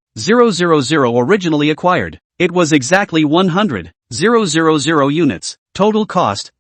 originally acquired, it was exactly 100,000 units. Total cost,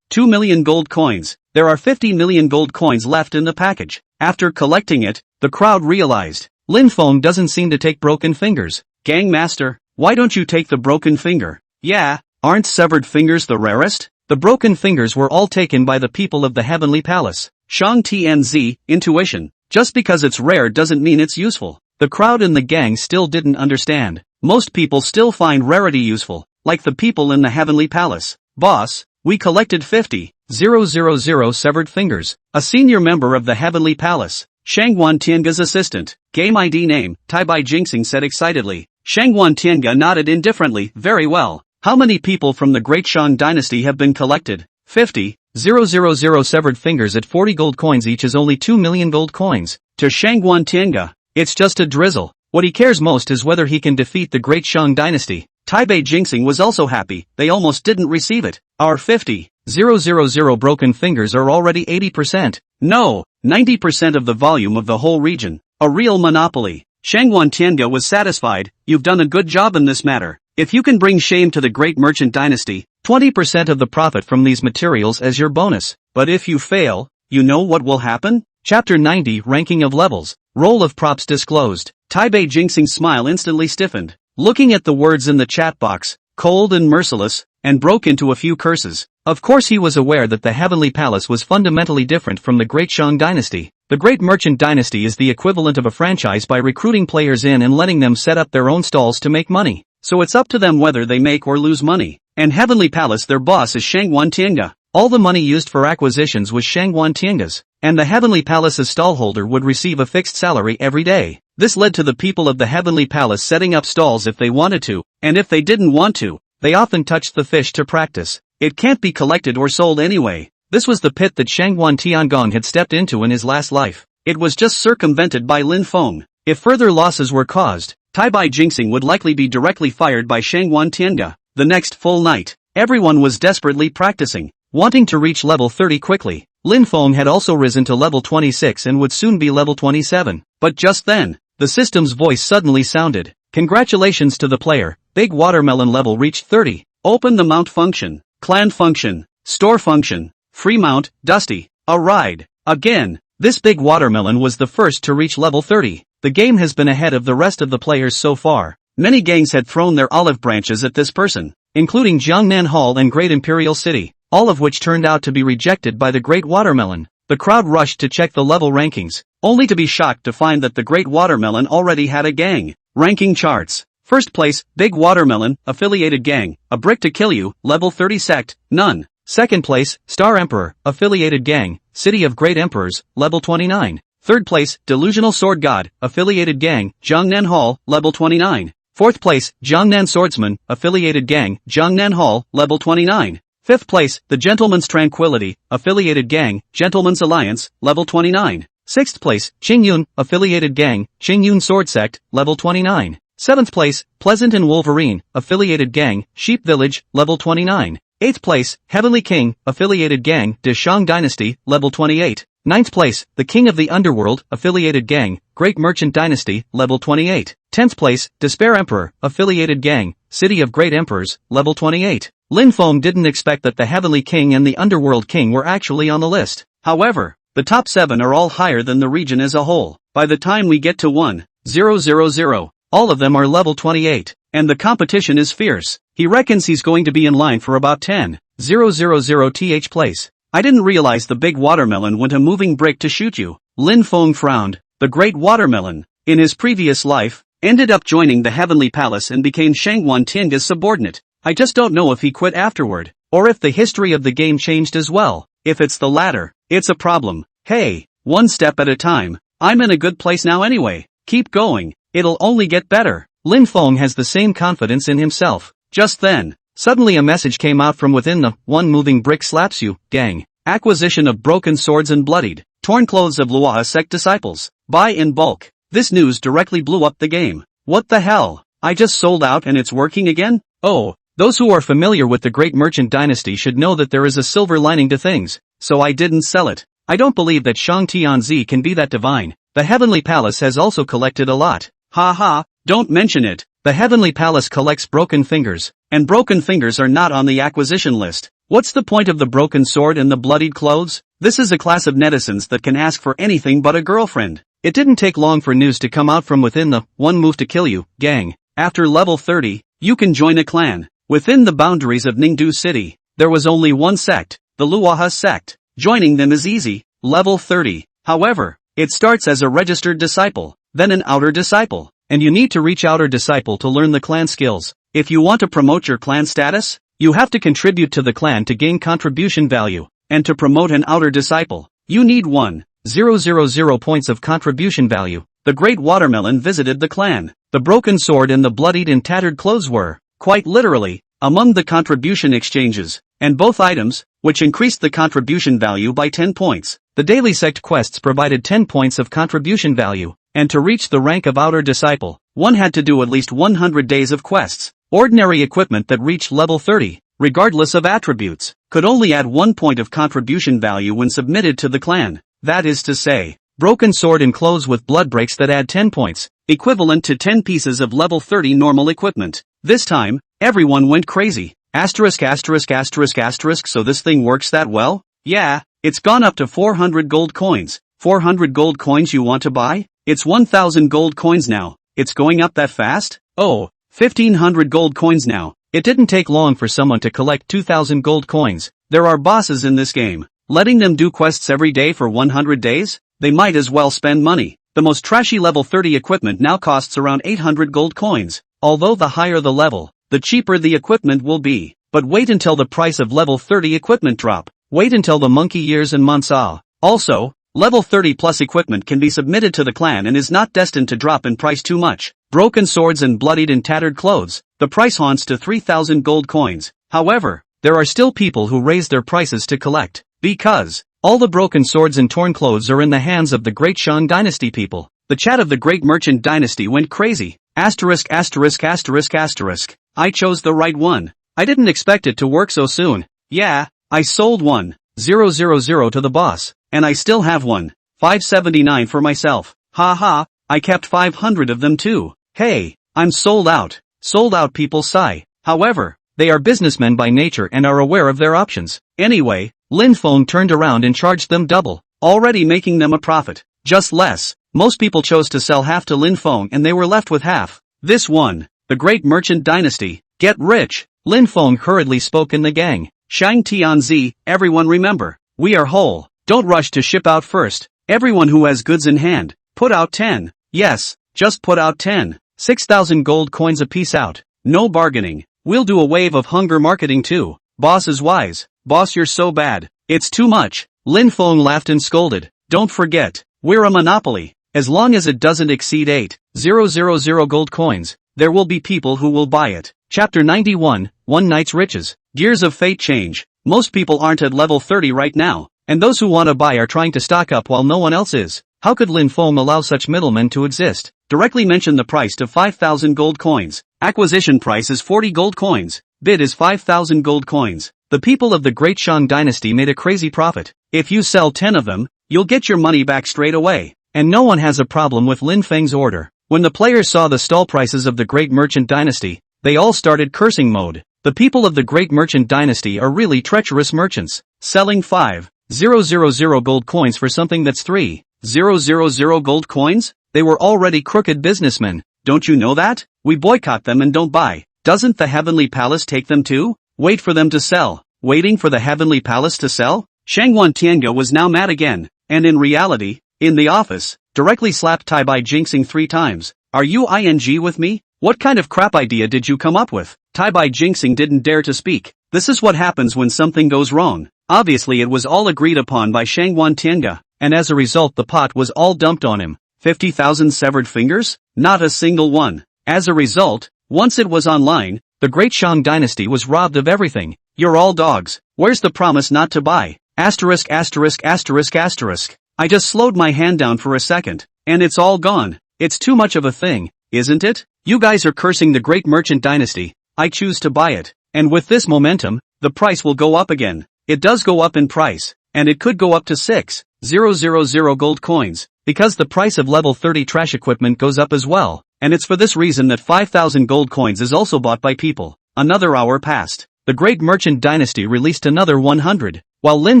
2 million gold coins. There are 50 million gold coins left in the package. After collecting it, the crowd realized, Lin Feng doesn't seem to take broken fingers. Gang master, why don't you take the broken finger? Yeah, aren't severed fingers the rarest? The broken fingers were all taken by the people of the Heavenly Palace. Shang Tianzi, intuition. Just because it's rare doesn't mean it's useful. The crowd and the gang still didn't understand. Most people still find rarity useful, like the people in the Heavenly Palace. Boss, we collected 50,000 severed fingers. A senior member of the Heavenly Palace, Shangguan Tianga's assistant, game ID name, Taibai Jinxing said excitedly. Shangguan Tianga nodded indifferently, very well. How many people from the Great Shang dynasty have been collected? 50,000 severed fingers at 40 gold coins each is only 2 million gold coins. To Shangguan Tianga, it's just a drizzle. What he cares most is whether he can defeat the Great Shang dynasty. Taibai Jinxing was also happy, they almost didn't receive it. Our 50,000 broken fingers are already 80%. No, 90% of the volume of the whole region. A real monopoly. Shangguan Tianga was satisfied, you've done a good job in this matter. If you can bring shame to the great merchant dynasty, 20% of the profit from these materials as your bonus. But if you fail, you know what will happen? Chapter 90 Ranking of Levels. Role of props disclosed. Taibai Jinxing's smile instantly stiffened. Looking at the words in the chat box, cold and merciless, and broke into a few curses. Of course he was aware that the Heavenly Palace was fundamentally different from the Great Shang dynasty. The Great Merchant dynasty is the equivalent of a franchise by recruiting players in and letting them set up their own stalls to make money. So it's up to them whether they make or lose money. And Heavenly Palace, their boss is Shangguan Tianga. All the money used for acquisitions was Shangguan Tianga's, and the Heavenly Palace's stallholder would receive a fixed salary every day. This led to the people of the Heavenly Palace setting up stalls if they wanted to, and if they didn't want to, they often touched the fish to practice. It can't be collected or sold anyway. This was the pit that Shangguan Tiangong had stepped into in his last life. It was just circumvented by Lin Feng. If further losses were caused, Taibai Jinxing would likely be directly fired by Shangguan Tianga. The next full night, everyone was desperately practicing, wanting to reach level 30 quickly. Lin Feng had also risen to level 26 and would soon be level 27. But just then, the system's voice suddenly sounded. Congratulations to the player, Big Watermelon level reached 30. Open the mount function, clan function, store function, free mount, Dusty, a ride. Again, this Big Watermelon was the first to reach level 30. The game has been ahead of the rest of the players so far. Many gangs had thrown their olive branches at this person, including Jiangnan Hall and Great Imperial City, all of which turned out to be rejected by the Great Watermelon. The crowd rushed to check the level rankings, only to be shocked to find that the Great Watermelon already had a gang. Ranking charts. First place, Big Watermelon, affiliated gang, a brick to kill you, level 30 sect, none. Second place, Star Emperor, affiliated gang, City of Great Emperors, level 29. 3rd place, Delusional Sword God, Affiliated Gang, Jiangnan Hall, level 29. 4th place, Jiangnan Swordsman, Affiliated Gang, Jiangnan Hall, level 29. 5th place, The Gentleman's Tranquility, Affiliated Gang, Gentleman's Alliance, level 29. 6th place, Qingyun, Affiliated Gang, Qingyun Sword Sect, level 29. 7th place, Pleasant and Wolverine, Affiliated Gang, Sheep Village, level 29. 8th place, Heavenly King, Affiliated Gang, De Shang Dynasty, level 28. 9th place, The King of the Underworld, Affiliated Gang, Great Merchant Dynasty, level 28. 10th place, Despair Emperor, Affiliated Gang, City of Great Emperors, level 28. Lin Feng didn't expect that the Heavenly King and the Underworld King were actually on the list. However, the top 7 are all higher than the region as a whole. By the time we get to 1,000, all of them are level 28, and the competition is fierce. He reckons he's going to be in line for about 10,000th place. I didn't realize the big watermelon went a moving brick to shoot you. Lin Feng frowned. The great watermelon, in his previous life, ended up joining the Heavenly Palace and became Shangwan Tinga's subordinate. I just don't know if he quit afterward, or if the history of the game changed as well. If it's the latter, it's a problem. Hey, one step at a time. I'm in a good place now anyway. Keep going. It'll only get better. Lin Feng has the same confidence in himself. Just then, suddenly a message came out from within the one moving brick slaps you, gang. Acquisition of broken swords and bloodied, torn clothes of Luoha sect disciples. Buy in bulk. This news directly blew up the game. What the hell? I just sold out and it's working again? Oh, those who are familiar with the Great Merchant Dynasty should know that there is a silver lining to things, so I didn't sell it. I don't believe that Shang Tianzi can be that divine. The Heavenly Palace has also collected a lot. Ha ha, don't mention it. The Heavenly Palace collects broken fingers, and broken fingers are not on the acquisition list. What's the point of the broken sword and the bloodied clothes? This is a class of netizens that can ask for anything but a girlfriend. It didn't take long for news to come out from within the one move to kill you, gang. After level 30, you can join a clan. Within the boundaries of Ningdu City, there was only one sect, the Luoha sect. Joining them is easy, level 30. However, it starts as a registered disciple, then an outer disciple, and you need to reach outer disciple to learn the clan skills. If you want to promote your clan status, you have to contribute to the clan to gain contribution value, and to promote an outer disciple, you need 1,000 points of contribution value. The Great Watermelon visited the clan. The broken sword and the bloodied and tattered clothes were, quite literally, among the contribution exchanges, and both items, which increased the contribution value by 10 points. The daily sect quests provided 10 points of contribution value, and to reach the rank of outer disciple, one had to do at least 100 days of quests. Ordinary equipment that reached level 30, regardless of attributes, could only add 1 point of contribution value when submitted to the clan. That is to say, broken sword and clothes with blood breaks that add 10 points, equivalent to 10 pieces of level 30 normal equipment. This time, everyone went crazy. Asterisk asterisk asterisk asterisk, so this thing works that well? Yeah, it's gone up to 400 gold coins. 400 gold coins you want to buy? It's 1000 gold coins now. It's going up that fast? Oh, 1500 gold coins now. It didn't take long for someone to collect 2000 gold coins. There are bosses in this game. Letting them do quests every day for 100 days? They might as well spend money. The most trashy level 30 equipment now costs around 800 gold coins. Although the higher the level, the cheaper the equipment will be. But wait until the price of level 30 equipment drop. Wait until the monkey years and months are. Also, level 30 plus equipment can be submitted to the clan and is not destined to drop in price too much. Broken swords and bloodied and tattered clothes, the price haunts to 3000 gold coins. However, there are still people who raise their prices to collect, because all the broken swords and torn clothes are in the hands of the Great Shang Dynasty people. The chat of the Great Merchant Dynasty went crazy. Asterisk asterisk asterisk asterisk. I chose the right one. I didn't expect it to work so soon. Yeah, I sold 1,000 to the boss, and I still have 579 for myself. Ha ha, I kept 500 of them too. Hey, I'm sold out. Sold out, people sigh. However, they are businessmen by nature and are aware of their options. Anyway, Lin Feng turned around and charged them double, already making them a profit. Just less. Most people chose to sell half to Lin Feng and they were left with half. This one, the Great Merchant Dynasty, get rich. Lin Feng hurriedly spoke in the gang. Shang Tianzi, everyone remember, we are whole. Don't rush to ship out first. Everyone who has goods in hand, put out 10. Yes, just put out 10. 6,000 gold coins apiece out. No bargaining. We'll do a wave of hunger marketing too. Boss is wise. Boss, you're so bad. It's too much. Lin Feng laughed and scolded. Don't forget, we're a monopoly. As long as it doesn't exceed 8,000 gold coins, there will be people who will buy it. Chapter 91, One Night's Riches. Gears of Fate change. Most people aren't at level 30 right now, and those who want to buy are trying to stock up while no one else is. How could Lin Feng allow such middlemen to exist? Directly mention the price to 5,000 gold coins. Acquisition price is 40 gold coins. Bid is 5,000 gold coins. The people of the Great Shang Dynasty made a crazy profit. If you sell 10 of them, you'll get your money back straight away. And no one has a problem with Lin Feng's order. When the players saw the stall prices of the Great Merchant Dynasty, they all started cursing mode. The people of the Great Merchant Dynasty are really treacherous merchants, selling 5,000 gold coins for something that's 3,000 gold coins? They were already crooked businessmen, don't you know that? We boycott them and don't buy. Doesn't the Heavenly Palace take them too? Wait for them to sell. Waiting for the Heavenly Palace to sell? Shangwan Tiange was now mad again, and in reality, in the office, directly slapped Tai by jinxing 3 times. Are you ing with me? What kind of crap idea did you come up with? Tai by jinxing didn't dare to speak. This is what happens when something goes wrong. Obviously it was all agreed upon by Shangwan Tiange, and as a result the pot was all dumped on him. 50,000 severed fingers? Not a single one. As a result, once it was online, the Great Shang Dynasty was robbed of everything. You're all dogs. Where's the promise not to buy? Asterisk asterisk asterisk asterisk. I just slowed my hand down for a second, and it's all gone. It's too much of a thing, isn't it? You guys are cursing the Great Merchant Dynasty. I choose to buy it, and with this momentum, the price will go up again. It does go up in price, and it could go up to 6,000 gold coins, because the price of level 30 trash equipment goes up as well, and it's for this reason that 5,000 gold coins is also bought by people. Another hour passed. The Great Merchant Dynasty released another 100, while Lin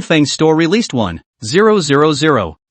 Feng's store released 1,000.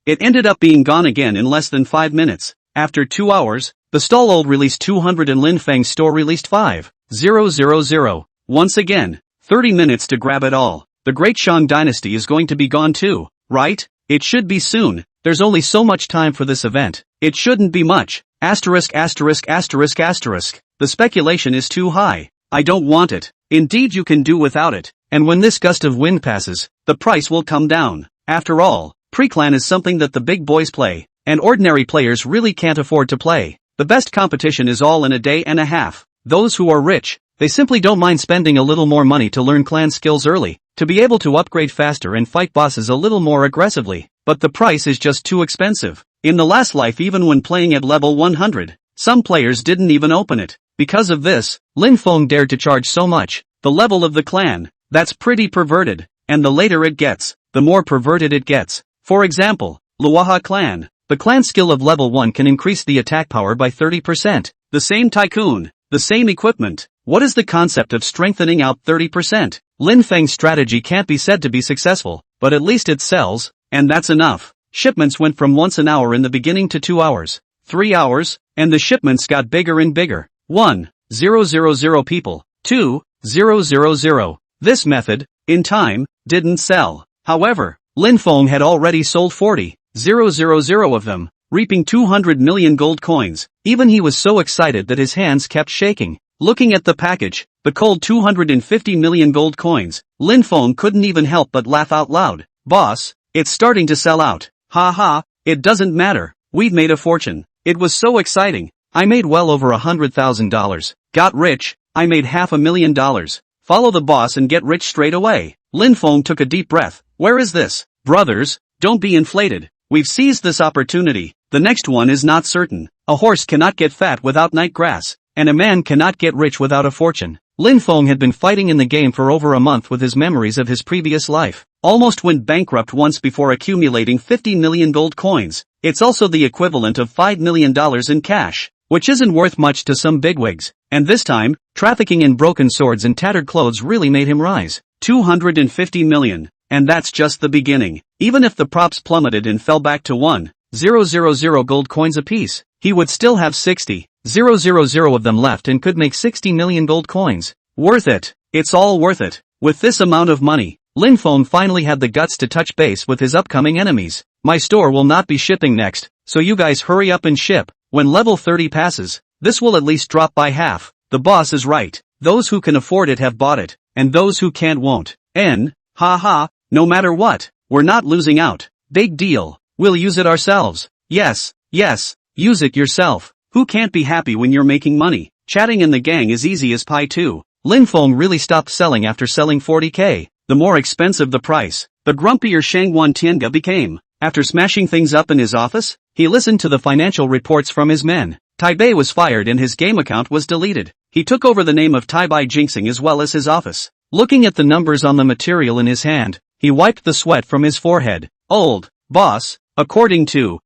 It ended up being gone again in less than 5 minutes. After 2 hours, the stall old released 200 and Lin Feng's store released 5,000. Once again, 30 minutes to grab it all. The Great Shang Dynasty is going to be gone too, right? It should be soon. There's only so much time for this event. It shouldn't be much. Asterisk asterisk asterisk asterisk. The speculation is too high. I don't want it. Indeed you can do without it. And when this gust of wind passes, the price will come down. After all, pre-clan is something that the big boys play, and ordinary players really can't afford to play. The best competition is all in a day and a half. Those who are rich, they simply don't mind spending a little more money to learn clan skills early, to be able to upgrade faster and fight bosses a little more aggressively. But the price is just too expensive. In the last life, even when playing at level 100, some players didn't even open it. Because of this, Lin Feng dared to charge so much. The level of the clan, that's pretty perverted, and the later it gets, the more perverted it gets. For example, Luaha clan. The clan skill of level 1 can increase the attack power by 30%. The same tycoon, the same equipment. What is the concept of strengthening out 30%? Lin Feng's strategy can't be said to be successful, but at least it sells, and that's enough. Shipments went from once an hour in the beginning to 2 hours, 3 hours, and the shipments got bigger and bigger. 1,000 people, 2,000. This method, in time, didn't sell. However, Lin Feng had already sold 40,000 of them, reaping 200 million gold coins. Even he was so excited that his hands kept shaking. Looking at the package, the cold 250 million gold coins, Lin Feng couldn't even help but laugh out loud. Boss, it's starting to sell out. Ha ha, it doesn't matter. We've made a fortune. It was so exciting. I made well over $100,000. Got rich. I made $500,000. Follow the boss and get rich straight away. Lin Feng took a deep breath. Where is this? Brothers, don't be inflated. We've seized this opportunity. The next one is not certain. A horse cannot get fat without night grass, and a man cannot get rich without a fortune. Lin Feng had been fighting in the game for over a month with his memories of his previous life. Almost went bankrupt once before accumulating 50 million gold coins. It's also the equivalent of $5 million in cash, which isn't worth much to some bigwigs. And this time, trafficking in broken swords and tattered clothes really made him rise. 250 million. And that's just the beginning. Even if the props plummeted and fell back to 1,000 gold coins apiece, he would still have 60,000 of them left and could make 60 million gold coins. Worth it. It's all worth it. With this amount of money, Lin Feng finally had the guts to touch base with his upcoming enemies. My store will not be shipping next, so you guys hurry up and ship. When level 30 passes, this will at least drop by half. The boss is right. Those who can afford it have bought it, and those who can't won't. Ha ha, no matter what, we're not losing out. Big deal. We'll use it ourselves. Yes, yes, use it yourself. Who can't be happy when you're making money? Chatting in the gang is easy as pie too. Lin Feng really stopped selling after selling 40k. The more expensive the price, the grumpier Shangwan Tianga became. After smashing things up in his office, he listened to the financial reports from his men. Taibei was fired and his game account was deleted. He took over the name of Taibei Jinxing as well as his office. Looking at the numbers on the material in his hand, he wiped the sweat from his forehead. Old boss, according to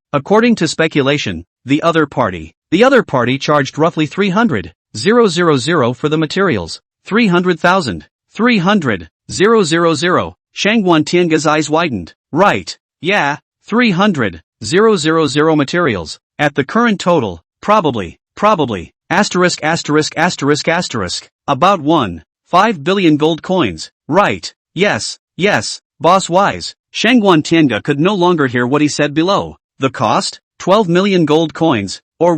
speculation, the other party charged roughly 300,000 for the materials. 300,000. 300,000. Shangwan Tianga's eyes widened. Right. Yeah, 300,000 materials. At the current total, probably. Asterisk. About 1.5 billion gold coins. Right. Yes. Boss wise. Shangwan Tianga could no longer hear what he said below. The cost? 12 million gold coins, or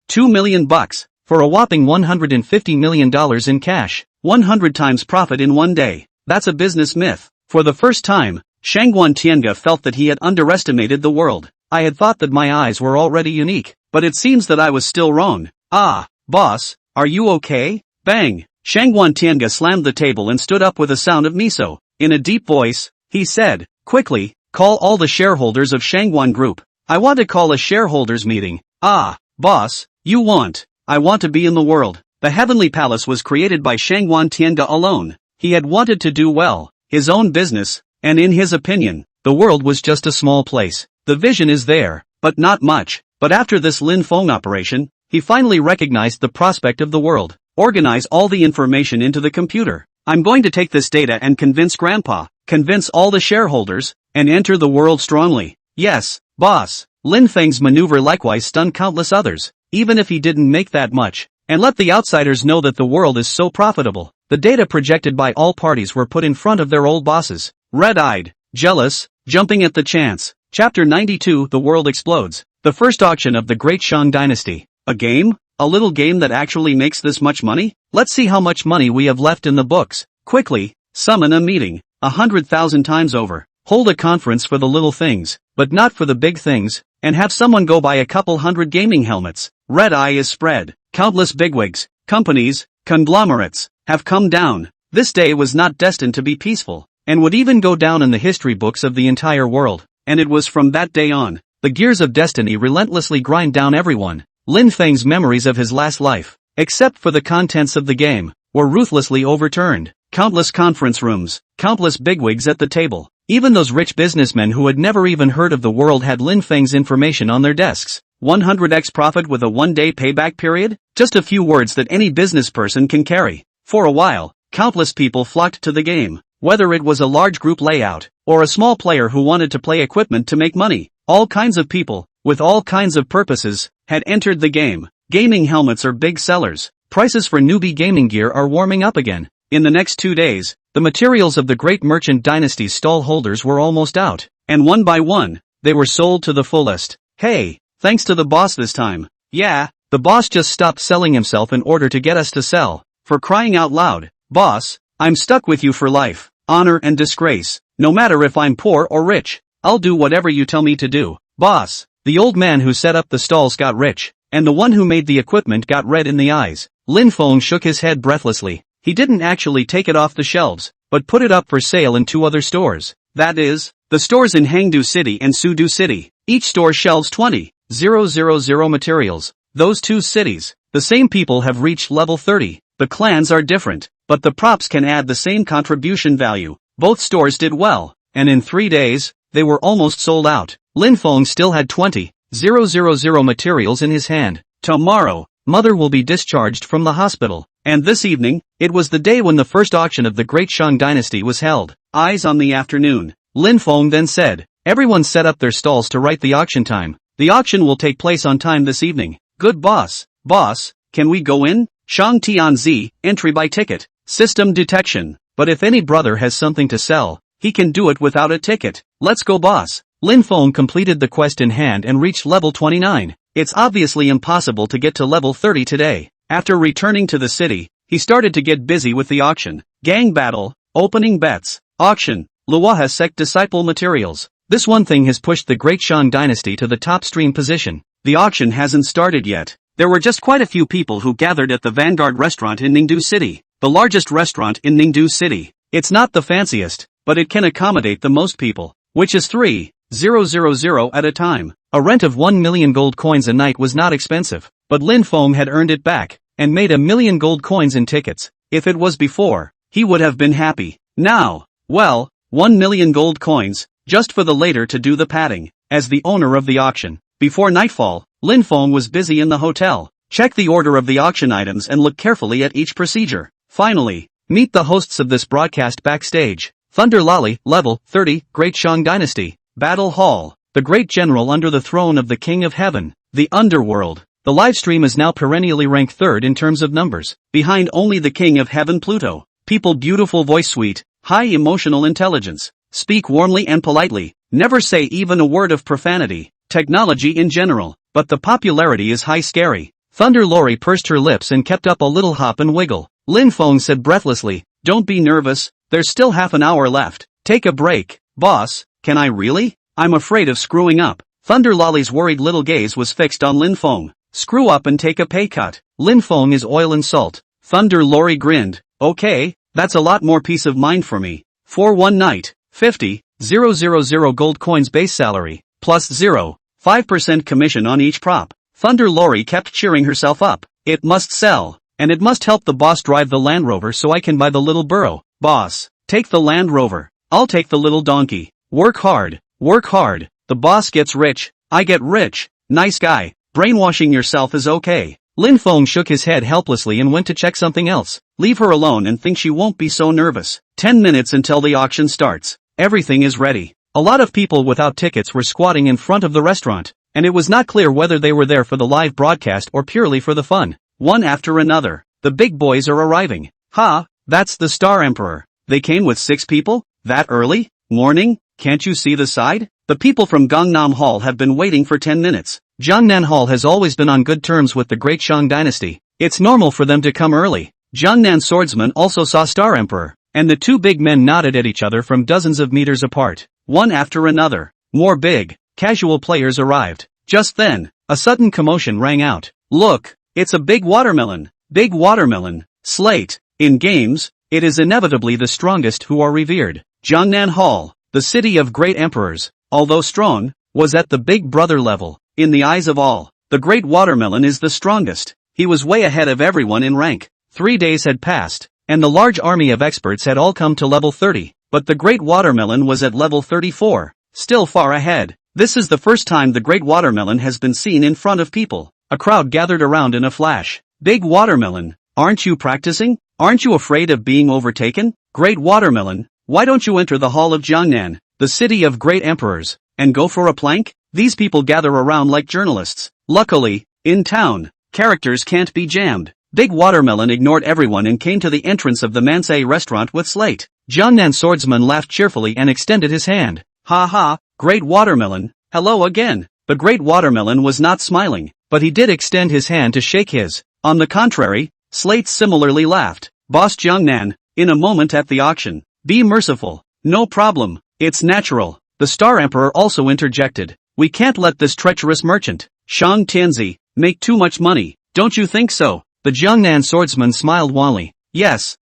2 million bucks, for a whopping $150 million in cash. 100 times profit in one day. That's a business myth. For the first time, Shangwan Tianga felt that he had underestimated the world. I had thought that my eyes were already unique, but it seems that I was still wrong. Ah, boss, are you okay? Bang! Shangwan Tianga slammed the table and stood up with a sound of miso. In a deep voice, he said, quickly, call all the shareholders of Shangwan Group. I want to call a shareholders meeting. Ah, boss, you want. I want to be in the world. The heavenly palace was created by Shangwan Tianga alone. He had wanted to do well, his own business, and in his opinion, the world was just a small place. The vision is there, but not much. But after this Lin Feng operation, he finally recognized the prospect of the world. Organize all the information into the computer. I'm going to take this data and convince Grandpa, convince all the shareholders, and enter the world strongly. Yes, boss. Lin Feng's maneuver likewise stunned countless others, even if he didn't make that much, and let the outsiders know that the world is so profitable. The data projected by all parties were put in front of their old bosses, red-eyed, jealous, jumping at the chance. Chapter 92. The world explodes. The first auction of the Great Shang Dynasty. A game? A little game that actually makes this much money? Let's see how much money we have left in the books. Quickly, summon a meeting. 100,000 times over. Hold a conference for the little things, but not for the big things, and have someone go buy a couple hundred gaming helmets. Red eye is spread. Countless bigwigs, companies, conglomerates, have come down. This day was not destined to be peaceful, and would even go down in the history books of the entire world. And it was from that day on, the gears of destiny relentlessly grind down everyone. Lin Feng's memories of his last life, except for the contents of the game, were ruthlessly overturned. Countless conference rooms, countless bigwigs at the table. Even those rich businessmen who had never even heard of the world had Lin Feng's information on their desks. 100x profit with a one-day payback period? Just a few words that any business person can carry. For a while, countless people flocked to the game. Whether it was a large group layout, or a small player who wanted to play equipment to make money, all kinds of people, with all kinds of purposes, had entered the game. Gaming helmets are big sellers. Prices for newbie gaming gear are warming up again. In the next 2 days, the materials of the great merchant dynasty's stall holders were almost out, and one by one, they were sold to the fullest. Hey, thanks to the boss this time. Yeah, the boss just stopped selling himself in order to get us to sell. For crying out loud, boss, I'm stuck with you for life. Honor and disgrace. No matter if I'm poor or rich, I'll do whatever you tell me to do. Boss, the old man who set up the stalls got rich, and the one who made the equipment got red in the eyes. Lin Feng shook his head breathlessly. He didn't actually take it off the shelves, but put it up for sale in 2 other stores. That is, the stores in Hangdu City and Sudu City. Each store shelves 20,000 materials. Those 2 cities, the same people have reached level 30. The clans are different, but the props can add the same contribution value. Both stores did well, and in 3 days, they were almost sold out. Lin Feng still had 20,000 materials in his hand. Tomorrow, mother will be discharged from the hospital, and this evening, it was the day when the first auction of the Great Shang Dynasty was held. Eyes on the afternoon. Lin Feng then said, everyone set up their stalls to write the auction time. The auction will take place on time this evening. Good boss. Boss, can we go in? Shang Tianzi, entry by ticket. System detection. But if any brother has something to sell, he can do it without a ticket. Let's go boss. Lin Feng completed the quest in hand and reached level 29. It's obviously impossible to get to level 30 today. After returning to the city, he started to get busy with the auction. Gang battle, opening bets, auction. Luaha sect disciple materials. This one thing has pushed the Great Shang dynasty to the top stream position. The auction hasn't started yet. There were just quite a few people who gathered at the Vanguard restaurant in Ningdu City, the largest restaurant in Ningdu City. It's not the fanciest, but it can accommodate the most people, which is 3,000 at a time. A rent of 1 million gold coins a night was not expensive, but Lin Feng had earned it back, and made 1 million gold coins in tickets. If it was before, he would have been happy. Now, well, 1 million gold coins, just for the later to do the padding. As the owner of the auction, before nightfall, Lin Feng was busy in the hotel. Check the order of the auction items and look carefully at each procedure. Finally, meet the hosts of this broadcast backstage. Thunder Lolly, level 30, Great Shang Dynasty. Battle Hall. The great general under the throne of the King of Heaven. The Underworld. The livestream is now perennially ranked third in terms of numbers, behind only the King of Heaven Pluto. People beautiful voice sweet, high emotional intelligence. Speak warmly and politely, never say even a word of profanity. Technology in general, but the popularity is high scary. Thunder Lori pursed her lips and kept up a little hop and wiggle. Lin Feng said breathlessly, don't be nervous, there's still half an hour left. Take a break. Boss, can I really? I'm afraid of screwing up. Thunder Lolly's worried little gaze was fixed on Lin Feng. Screw up and take a pay cut. Lin Feng is oil and salt. Thunder Lori grinned. Okay, that's a lot more peace of mind for me. For one night, 50,000 gold coins base salary, plus 0.5% commission on each prop. Thunder Lori kept cheering herself up. It must sell, and it must help the boss drive the Land Rover so I can buy the little burro. Boss, take the Land Rover. I'll take the little donkey. Work hard, work hard. The boss gets rich, I get rich. Nice guy. Brainwashing yourself is okay. Lin Feng shook his head helplessly and went to check something else. Leave her alone and think she won't be so nervous. 10 minutes until the auction starts. Everything is ready. A lot of people without tickets were squatting in front of the restaurant, and it was not clear whether they were there for the live broadcast or purely for the fun. One after another, the big boys are arriving. Ha, that's the Star Emperor. They came with 6 people? That early? Morning? Can't you see the side? The people from Gangnam Hall have been waiting for 10 minutes. Jiangnan Hall has always been on good terms with the Great Shang dynasty. It's normal for them to come early. Jiangnan swordsman also saw Star Emperor, and the two big men nodded at each other from dozens of meters apart. One after another, more big, casual players arrived. Just then, a sudden commotion rang out. Look, it's a big watermelon. Big watermelon. Slate. In games, it is inevitably the strongest who are revered. Jiangnan Hall, the city of great emperors, although strong, was at the big brother level. In the eyes of all, the great watermelon is the strongest. He was way ahead of everyone in rank. 3 days had passed, and the large army of experts had all come to level 30, but the great watermelon was at level 34, still far ahead. This is the first time the great watermelon has been seen in front of people. A crowd gathered around in a flash. Big watermelon, aren't you practicing? Aren't you afraid of being overtaken? Great watermelon, why don't you enter the hall of Jiangnan, the city of great emperors, and go for a plank? These people gather around like journalists. Luckily, in town, characters can't be jammed. Big Watermelon ignored everyone and came to the entrance of the Mansei restaurant with Slate. Jiangnan swordsman laughed cheerfully and extended his hand. Ha ha, Great Watermelon, hello again. The Great Watermelon was not smiling, but he did extend his hand to shake his. On the contrary, Slate similarly laughed. Boss Jiangnan, in a moment at the auction. Be merciful. No problem, it's natural. The Star Emperor also interjected. We can't let this treacherous merchant, Shang Tianzi, make too much money, don't you think so? The Jiangnan swordsman smiled wanly. Yes,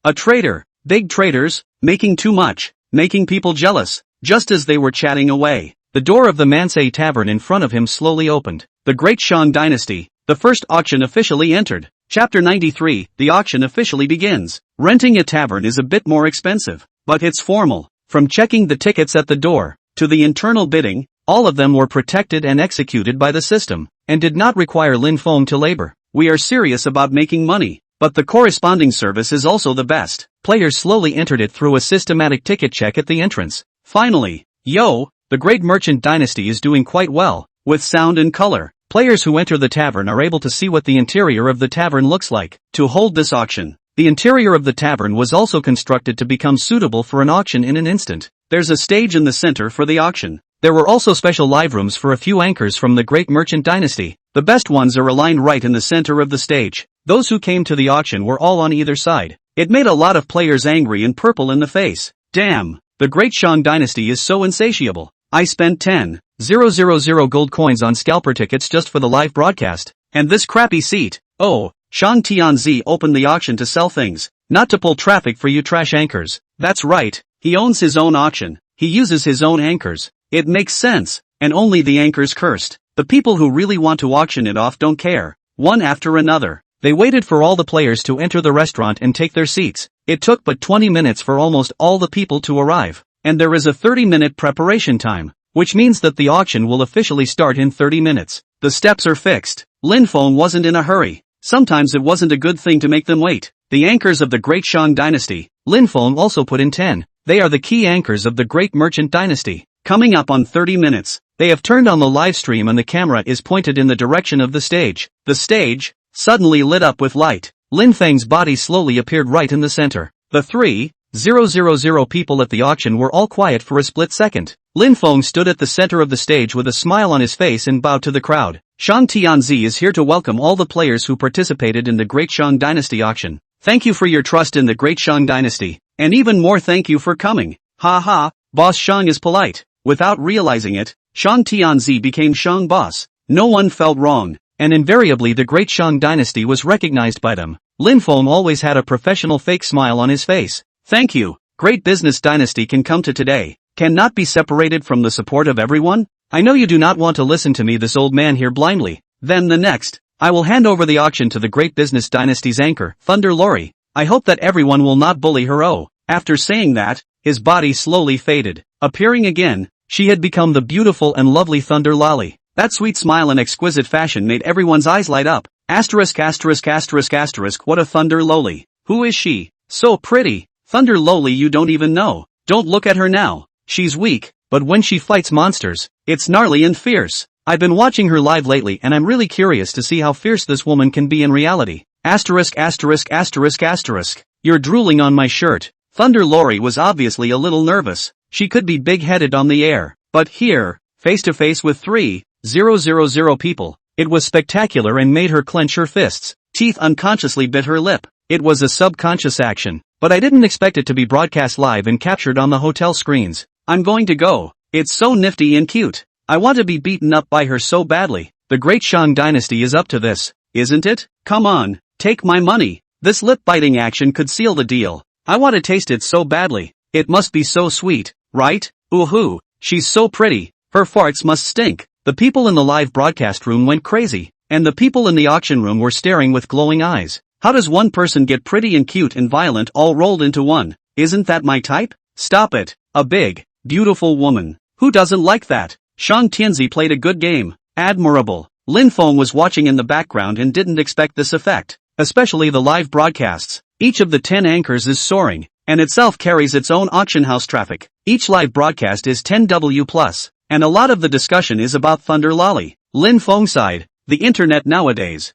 a traitor, big traitors, making too much, making people jealous. Just as they were chatting away, the door of the Mansei tavern in front of him slowly opened. The Great Shang Dynasty, the first auction officially entered. Chapter 93, the auction officially begins. Renting a tavern is a bit more expensive, but it's formal. From checking the tickets at the door, to the internal bidding, all of them were protected and executed by the system, and did not require Lin Feng to labor. We are serious about making money, but the corresponding service is also the best. Players slowly entered it through a systematic ticket check at the entrance. Finally, the Great Merchant Dynasty is doing quite well, with sound and color. Players who enter the tavern are able to see what the interior of the tavern looks like. To hold this auction, the interior of the tavern was also constructed to become suitable for an auction in an instant. There's a stage in the center for the auction. There were also special live rooms for a few anchors from the Great Merchant Dynasty. The best ones are aligned right in the center of the stage. Those who came to the auction were all on either side. It made a lot of players angry and purple in the face. Damn, The Great Shang Dynasty is so insatiable. I spent 10,000 gold coins on scalper tickets just for the live broadcast. And this crappy seat. Oh, Shang Tianzi opened the auction to sell things, not to pull traffic for you trash anchors. That's right, he owns his own auction. He uses his own anchors. It makes sense, and only the anchors cursed. The people who really want to auction it off don't care. One after another. They waited for all the players to enter the restaurant and take their seats. It took but 20 minutes for almost all the people to arrive. And there is a 30-minute preparation time, which means that the auction will officially start in 30 minutes. The steps are fixed. Lin Feng wasn't in a hurry. Sometimes it wasn't a good thing to make them wait. The anchors of the Great Shang Dynasty, Lin Feng also put in 10. They are the key anchors of the Great Merchant Dynasty. Coming up on 30 minutes, they have turned on the live stream and the camera is pointed in the direction of the stage. The stage suddenly lit up with light. Lin Feng's body slowly appeared right in the center. The 3,000 people at the auction were all quiet for a split second. Lin Feng stood at the center of the stage with a smile on his face and bowed to the crowd. Shang Tianzi is here to welcome all the players who participated in the Great Shang Dynasty auction. Thank you for your trust in the Great Shang Dynasty. And even more thank you for coming. Ha ha, Boss Shang is polite. Without realizing it, Shang Tianzi became Shang Boss. No one felt wrong, and invariably the Great Shang Dynasty was recognized by them. Lin Feng always had a professional fake smile on his face. Thank you. Great business dynasty can come to today. Cannot be separated from the support of everyone? I know you do not want to listen to me, this old man here, blindly. Then the next, I will hand over the auction to the Great Business Dynasty's anchor, Thunder Lori. I hope that everyone will not bully her. Oh. After saying that, his body slowly faded. Appearing again, she had become the beautiful and lovely Thunder Loli. That sweet smile and exquisite fashion made everyone's eyes light up. Asterisk asterisk asterisk asterisk, what a Thunder Loli. Who is she? So pretty. Thunder Loli, you don't even know. Don't look at her now. She's weak, but when she fights monsters, it's gnarly and fierce. I've been watching her live lately and I'm really curious to see how fierce this woman can be in reality. Asterisk asterisk asterisk asterisk. You're drooling on my shirt. Thunder Lori was obviously a little nervous. She could be big-headed on the air, but here, face to face with 3,000 people, it was spectacular and made her clench her fists. Teeth unconsciously bit her lip. It was a subconscious action, but I didn't expect it to be broadcast live and captured on the hotel screens. I'm going to go. It's so nifty and cute. I want to be beaten up by her so badly. The Great Shang Dynasty is up to this, isn't it? Come on, take my money. This lip-biting action could seal the deal. I want to taste it so badly. It must be so sweet, right? Ooh, she's so pretty. Her farts must stink. The people in the live broadcast room went crazy, and the people in the auction room were staring with glowing eyes. How does one person get pretty and cute and violent all rolled into one? Isn't that my type? Stop it. A big, beautiful woman. Who doesn't like that? Shang Tianzi played a good game. Admirable. Lin Feng was watching in the background and didn't expect this effect. Especially the live broadcasts. Each of the 10 anchors is soaring, and itself carries its own auction house traffic. Each live broadcast is 10W+, and a lot of the discussion is about Thunder Loli. Lin Feng sighed. The internet nowadays.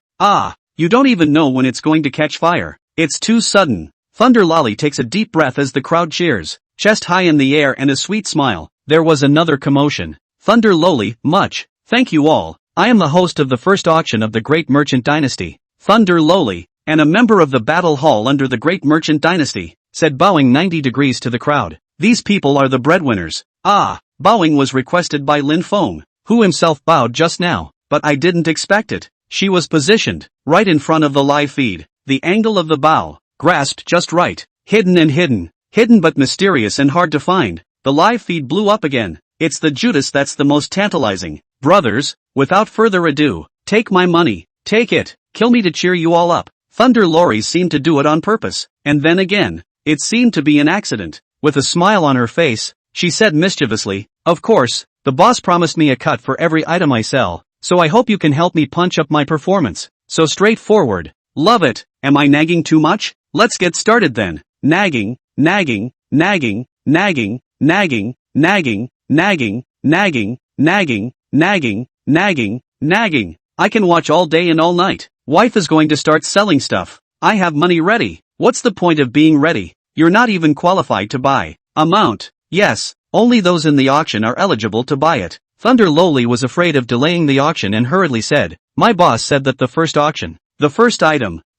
You don't even know when it's going to catch fire. It's too sudden. Thunder Loli takes a deep breath as the crowd cheers, chest high in the air and a sweet smile. There was another commotion. Thunder Loli, much. Thank you all. I am the host of the first auction of the Great Merchant Dynasty. Thunder Loli, and a member of the battle hall under the Great Merchant Dynasty, said, bowing 90 degrees to the crowd. These people are the breadwinners. Bowing was requested by Lin Feng, who himself bowed just now, but I didn't expect it. She was positioned right in front of the live feed. The angle of the bow, grasped just right. Hidden but mysterious and hard to find. The live feed blew up again. It's the Judas that's the most tantalizing. Brothers, without further ado, take my money. Take it. Kill me to cheer you all up. Thunder Lori seemed to do it on purpose, and then again, it seemed to be an accident. With a smile on her face, she said mischievously, of course, the boss promised me a cut for every item I sell, so I hope you can help me punch up my performance. So straightforward. Love it. Am I nagging too much? Let's get started then. Nagging. I can watch all day and all night. Wife is going to start selling stuff. I have money ready. What's the point of being ready? You're not even qualified to buy. Amount. Yes, only those in the auction are eligible to buy it. Thunder Loli was afraid of delaying the auction and hurriedly said, my boss said that the first item,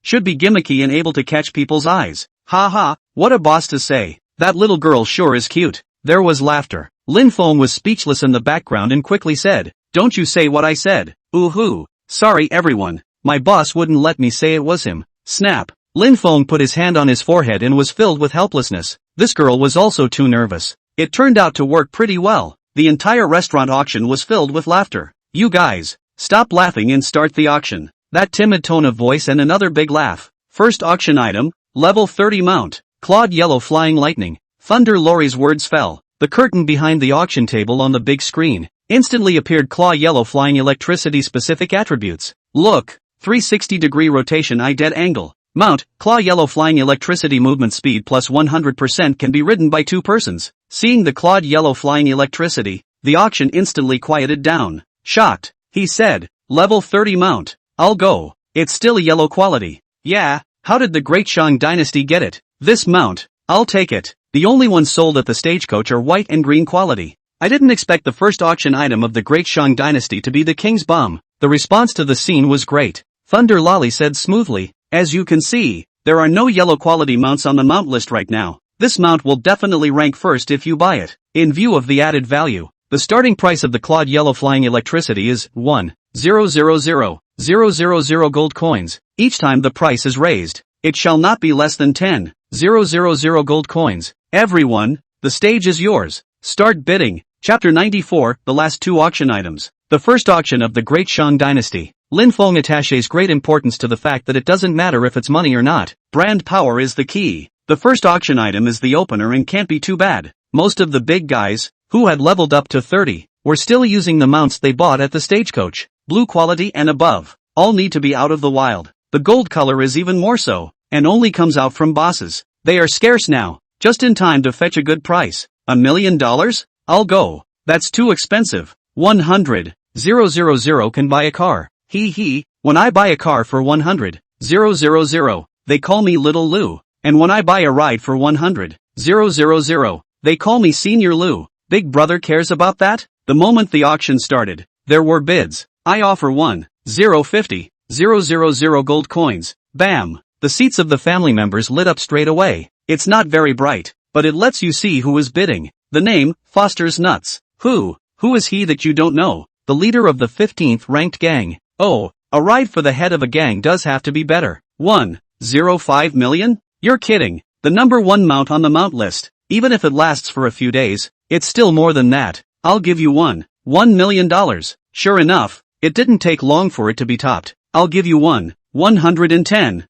should be gimmicky and able to catch people's eyes. Ha ha, what a boss to say. That little girl sure is cute. There was laughter. Lin Feng was speechless in the background and quickly said, "Don't you say what I said." "Ooh-hoo. Sorry everyone. My boss wouldn't let me say it was him." Snap. Lin Feng put his hand on his forehead and was filled with helplessness. This girl was also too nervous. It turned out to work pretty well. The entire restaurant auction was filled with laughter. "You guys, stop laughing and start the auction." That timid tone of voice and another big laugh. First auction item, level 30 mount, clawed yellow flying lightning. Thunder Lori's words fell. The curtain behind the auction table on the big screen instantly appeared claw yellow flying electricity specific attributes. Look, 360-degree rotation I dead angle. Mount, claw yellow flying electricity movement speed plus 100% can be ridden by 2 persons. Seeing the clawed yellow flying electricity, the auction instantly quieted down. Shocked, he said, level 30 mount. I'll go. It's still a yellow quality. Yeah, how did the Great Shang Dynasty get it? This mount, I'll take it. The only ones sold at the stagecoach are white and green quality. I didn't expect the first auction item of the Great Shang Dynasty to be the King's Bomb. The response to the scene was great. Thunder Lolly said smoothly, "As you can see, there are no yellow quality mounts on the mount list right now. This mount will definitely rank first if you buy it. In view of the added value, the starting price of the clawed yellow flying electricity is 1,000,000 gold coins. Each time the price is raised, it shall not be less than 10,000 gold coins. Everyone, the stage is yours. Start bidding." Chapter 94, the last 2 auction items. The first auction of the Great Shang Dynasty. Lin Feng attaches great importance to the fact that it doesn't matter if it's money or not. Brand power is the key. The first auction item is the opener and can't be too bad. Most of the big guys, who had leveled up to 30, were still using the mounts they bought at the stagecoach. Blue quality and above, all need to be out of the wild. The gold color is even more so, and only comes out from bosses. They are scarce now, just in time to fetch a good price. $1 million? I'll go. That's too expensive. 100,000 can buy a car. Hee, when I buy a car for 100,000, they call me Little Lou. And when I buy a ride for 100,000, they call me Senior Lou. Big Brother cares about that? The moment the auction started, there were bids. I offer 1,050,000 gold coins. Bam! The seats of the family members lit up straight away. It's not very bright, but it lets you see who is bidding. The name, Foster's Nuts. Who is he that you don't know? The leader of the 15th ranked gang. Oh, a ride for the head of a gang does have to be better. 1.05 million? You're kidding. The number 1 mount on the mount list. Even if it lasts for a few days, it's still more than that. I'll give you $1 million. Sure enough, it didn't take long for it to be topped. I'll give you 110,000.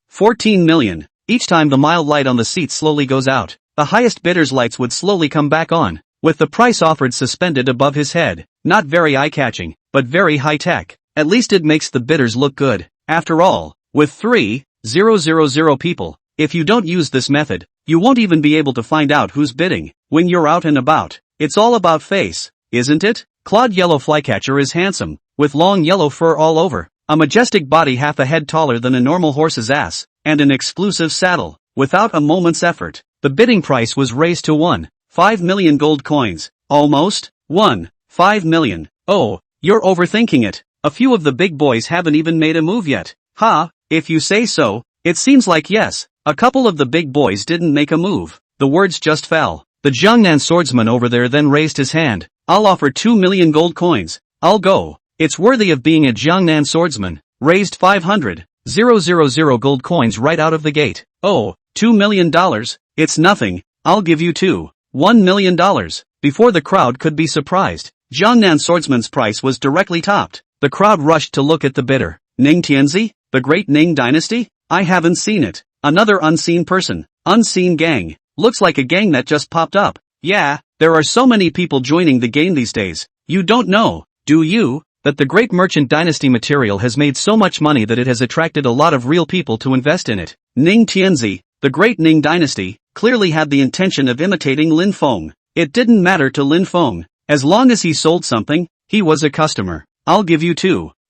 14 million. Each time the mild light on the seat slowly goes out, the highest bidder's lights would slowly come back on, with the price offered suspended above his head. Not very eye-catching, but very high-tech. At least it makes the bidders look good. After all, with 3,000 people, if you don't use this method, you won't even be able to find out who's bidding. When you're out and about, it's all about face, isn't it? Clawed yellow flycatcher is handsome, with long yellow fur all over, a majestic body half a head taller than a normal horse's ass, and an exclusive saddle. Without a moment's effort, the bidding price was raised to 1.5 million gold coins. Almost 1.5 million. Oh, you're overthinking it. A few of the big boys haven't even made a move yet. Ha, if you say so. It seems like yes, a couple of the big boys didn't make a move. The words just fell. The Jiangnan swordsman over there then raised his hand. I'll offer 2 million gold coins. I'll go. It's worthy of being a Jiangnan swordsman. Raised 500,000 gold coins right out of the gate. Oh, $2 million? It's nothing. I'll give you $1 million. Before the crowd could be surprised, Jiangnan swordsman's price was directly topped. The crowd rushed to look at the bidder. Ning Tianzi? The Great Ning Dynasty? I haven't seen it. Another unseen person. Unseen gang. Looks like a gang that just popped up. Yeah, there are so many people joining the game these days. You don't know, do you, that the Great Merchant Dynasty material has made so much money that it has attracted a lot of real people to invest in it. Ning Tianzi, the Great Ning Dynasty, clearly had the intention of imitating Lin Feng. It didn't matter to Lin Feng. As long as he sold something, he was a customer. I'll give you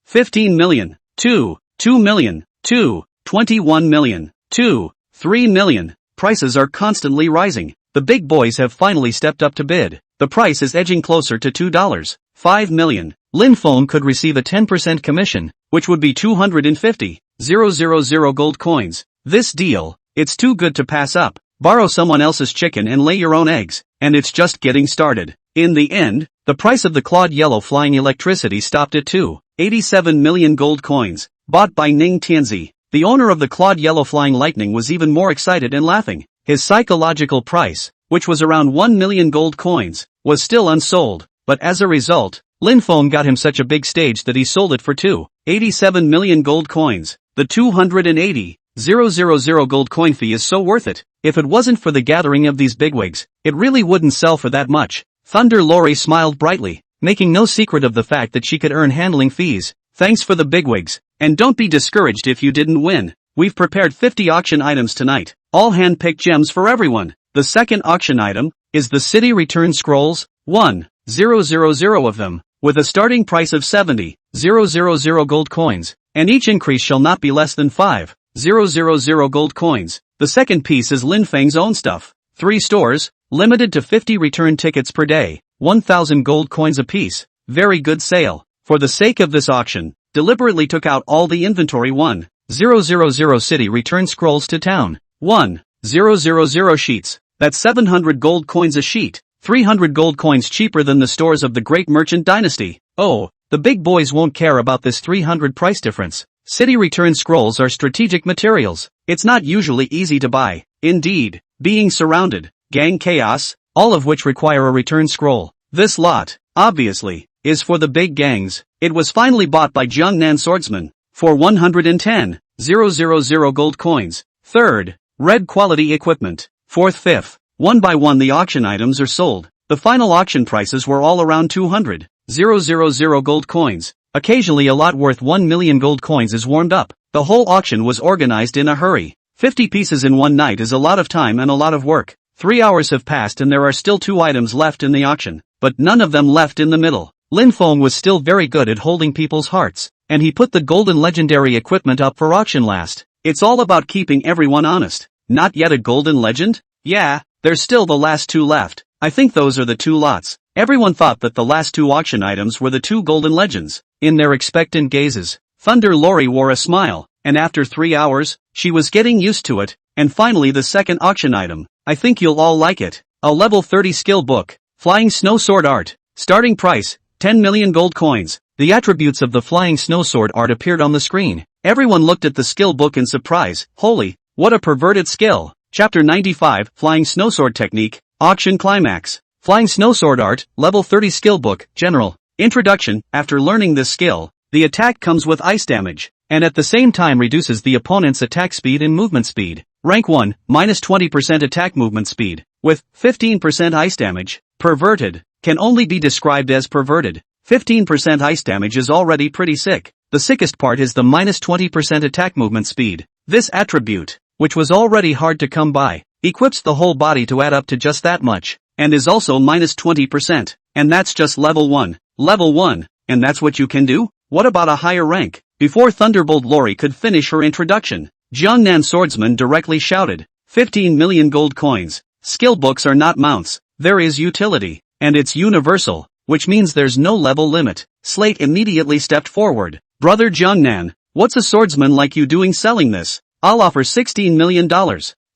15 million, 2 million, 21 million, 3 million. Prices are constantly rising. The big boys have finally stepped up to bid. The price is edging closer to $5 million. Lin Feng could receive a 10% commission, which would be 250,000 gold coins. This deal, it's too good to pass up. borrow someone else's chicken and lay your own eggs, and it's just getting started. In the end, the price of the clawed yellow flying electricity stopped at 287 million gold coins, bought by Ning Tianzi. The owner of the clawed yellow flying lightning was even more excited and laughing. His psychological price, which was around 1 million gold coins, was still unsold, but as a result, Lin Feng got him such a big stage that he sold it for 287 million gold coins. The 280,000 gold coin fee is so worth it. If it wasn't for the gathering of these bigwigs, it really wouldn't sell for that much. Thunder Lori smiled brightly, making no secret of the fact that she could earn handling fees. Thanks for the bigwigs, and don't be discouraged if you didn't win. We've prepared 50 auction items tonight, all hand-picked gems for everyone. The second auction item is the city return scrolls, 1,000 of them, with a starting price of 70,000 gold coins, and each increase shall not be less than 5,000 gold coins. The second piece is Lin Feng's own stuff. 3 stores, limited to 50 return tickets per day, 1,000 gold coins apiece. Very good sale. For the sake of this auction, deliberately took out all the inventory 1,000 city return scrolls to town. 1,000 sheets. That's 700 gold coins a sheet. 300 gold coins cheaper than the stores of the great merchant dynasty. Oh, the big boys won't care about this 300 price difference. City return scrolls are strategic materials. It's not usually easy to buy. Indeed, being surrounded, gang chaos, all of which require a return scroll. This lot, obviously, is for the big gangs. It was finally bought by Jiangnan swordsman for 110,000 gold coins. Third, red quality equipment. Fourth, fifth. One by one the auction items are sold. The final auction prices were all around 200,000 gold coins. Occasionally a lot worth 1 million gold coins is warmed up. The whole auction was organized in a hurry. 50 pieces in one night is a lot of time and a lot of work. 3 hours have passed and there are still 2 items left in the auction, but none of them left in the middle. Lin Feng was still very good at holding people's hearts, and he put the golden legendary equipment up for auction last. It's all about keeping everyone honest. Not yet a golden legend? Yeah, there's still the last 2 left. I think those are the 2 lots. Everyone thought that the last 2 auction items were the 2 golden legends. In their expectant gazes, Thunder Lori wore a smile, and after 3 hours, she was getting used to it. And finally the second auction item. I think you'll all like it. A level 30 skill book. Flying Snow Sword Art. Starting price, 10 million gold coins. The attributes of the Flying Snow Sword Art appeared on the screen. Everyone looked at the skill book in surprise. Holy, what a perverted skill. Chapter 95, Flying Snowsword Technique, Auction Climax. Flying Snowsword Art, Level 30 Skill Book, General. Introduction. After learning this skill, the attack comes with ice damage, and at the same time reduces the opponent's attack speed and movement speed. Rank 1, minus 20% attack movement speed, with 15% ice damage. Perverted, can only be described as perverted. 15% ice damage is already pretty sick. The sickest part is the minus 20% attack movement speed. This attribute, which was already hard to come by, equips the whole body to add up to just that much, and is also minus 20%, and that's just level 1. Level 1, and that's what you can do? What about a higher rank? Before Thunderbolt Lori could finish her introduction, Jiangnan swordsman directly shouted, 15 million gold coins. Skill books are not mounts, there is utility, and it's universal, which means there's no level limit. Slate immediately stepped forward. Brother Jiangnan, what's a swordsman like you doing selling this? I'll offer $16 million.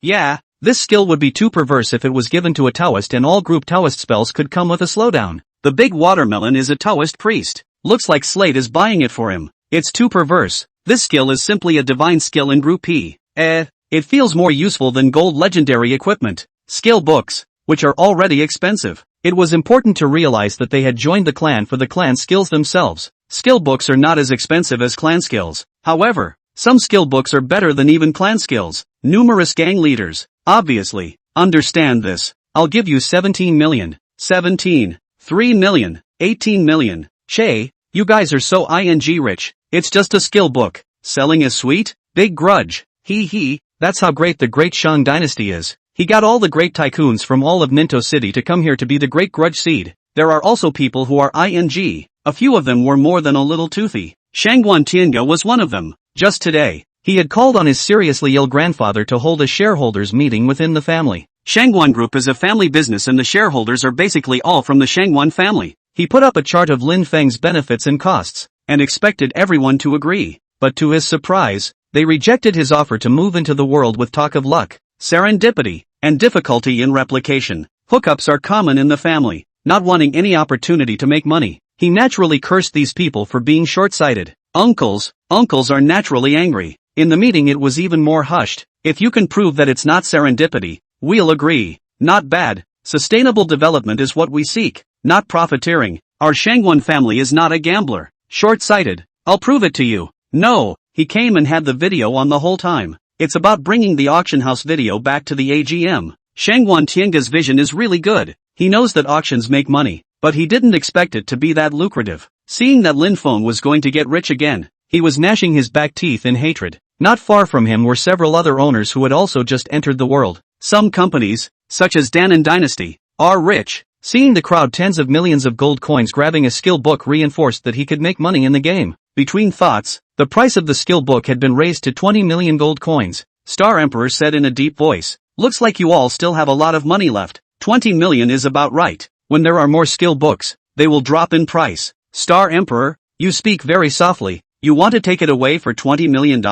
Yeah, this skill would be too perverse if it was given to a Taoist, and all group Taoist spells could come with a slowdown. The big watermelon is a Taoist priest. Looks like Slate is buying it for him. It's too perverse. This skill is simply a divine skill in group P. It feels more useful than gold legendary equipment. Skill books, which are already expensive. It was important to realize that they had joined the clan for the clan skills themselves. Skill books are not as expensive as clan skills. However, some skill books are better than even clan skills. Numerous gang leaders, obviously, understand this. I'll give you 17 million. 17. 3 million. 18 million. Che, you guys are so ing rich. It's just a skill book. Selling is sweet? Big grudge. Hee, that's how great the Great Shang dynasty is. He got all the great tycoons from all of Ninto City to come here to be the great grudge seed. There are also people who are ing. A few of them were more than a little toothy. Shangguan Tiange was one of them. Just today, he had called on his seriously ill grandfather to hold a shareholders meeting within the family. Shangguan Group is a family business and the shareholders are basically all from the Shangguan family. He put up a chart of Lin Feng's benefits and costs, and expected everyone to agree. But to his surprise, they rejected his offer to move into the world with talk of luck. Serendipity. and difficulty in replication. Hookups are common in the family, not wanting any opportunity to make money. He naturally cursed these people for being short-sighted. Uncles are naturally angry. In the meeting it was even more hushed. If you can prove that it's not serendipity, we'll agree. Not bad. Sustainable development is what we seek, not profiteering. Our Shangwon family is not a gambler. Short-sighted. I'll prove it to you. No, he came and had the video on the whole time. It's about bringing the auction house video back to the AGM. Shangwon Tianga's vision is really good. He knows that auctions make money, but he didn't expect it to be that lucrative. Seeing that Lin Feng was going to get rich again, he was gnashing his back teeth in hatred. Not far from him were several other owners who had also just entered the world. Some companies, such as Danan Dynasty, are rich. Seeing the crowd tens of millions of gold coins grabbing a skill book reinforced that he could make money in the game. Between thoughts, the price of the skill book had been raised to 20 million gold coins. Star Emperor said in a deep voice, "Looks like you all still have a lot of money left. 20 million is about right. When there are more skill books, they will drop in price." Star Emperor, you speak very softly. You want to take it away for $20 million?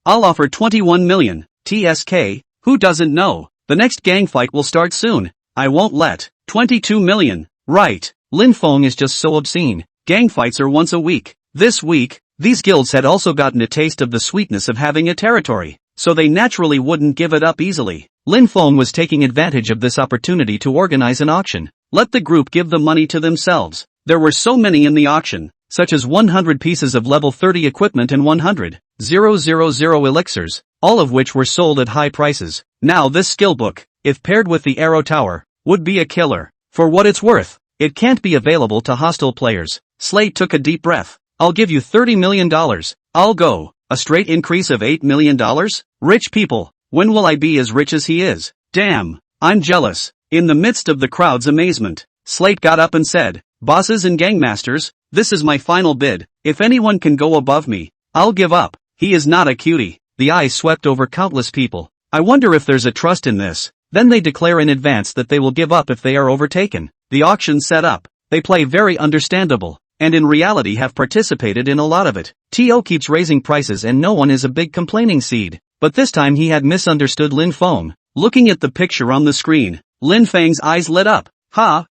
I'll offer 21 million. TSK, who doesn't know? The next gang fight will start soon. I won't let. 22 million. Right. Lin Feng is just so obscene. Gang fights are once a week. This week, these guilds had also gotten a taste of the sweetness of having a territory, so they naturally wouldn't give it up easily. Lin Feng was taking advantage of this opportunity to organize an auction. Let the group give the money to themselves. There were so many in the auction, such as 100 pieces of level 30 equipment and 100,000 elixirs, all of which were sold at high prices. Now this skill book, if paired with the arrow tower, would be a killer. For what it's worth, it can't be available to hostile players. Slate took a deep breath. I'll give you $30 million. I'll go. A straight increase of $8 million? Rich people, when will I be as rich as he is? Damn, I'm jealous. In the midst of the crowd's amazement, Slate got up and said, "Bosses and gangmasters, this is my final bid. If anyone can go above me, I'll give up." He is not a cutie. The eyes swept over countless people. I wonder if there's a trust in this. Then they declare in advance that they will give up if they are overtaken. The auction set up. They play very understandable, and in reality have participated in a lot of it. TO keeps raising prices and no one is a big complaining seed. But this time he had misunderstood Lin Feng. Looking at the picture on the screen, Lin Feng's eyes lit up.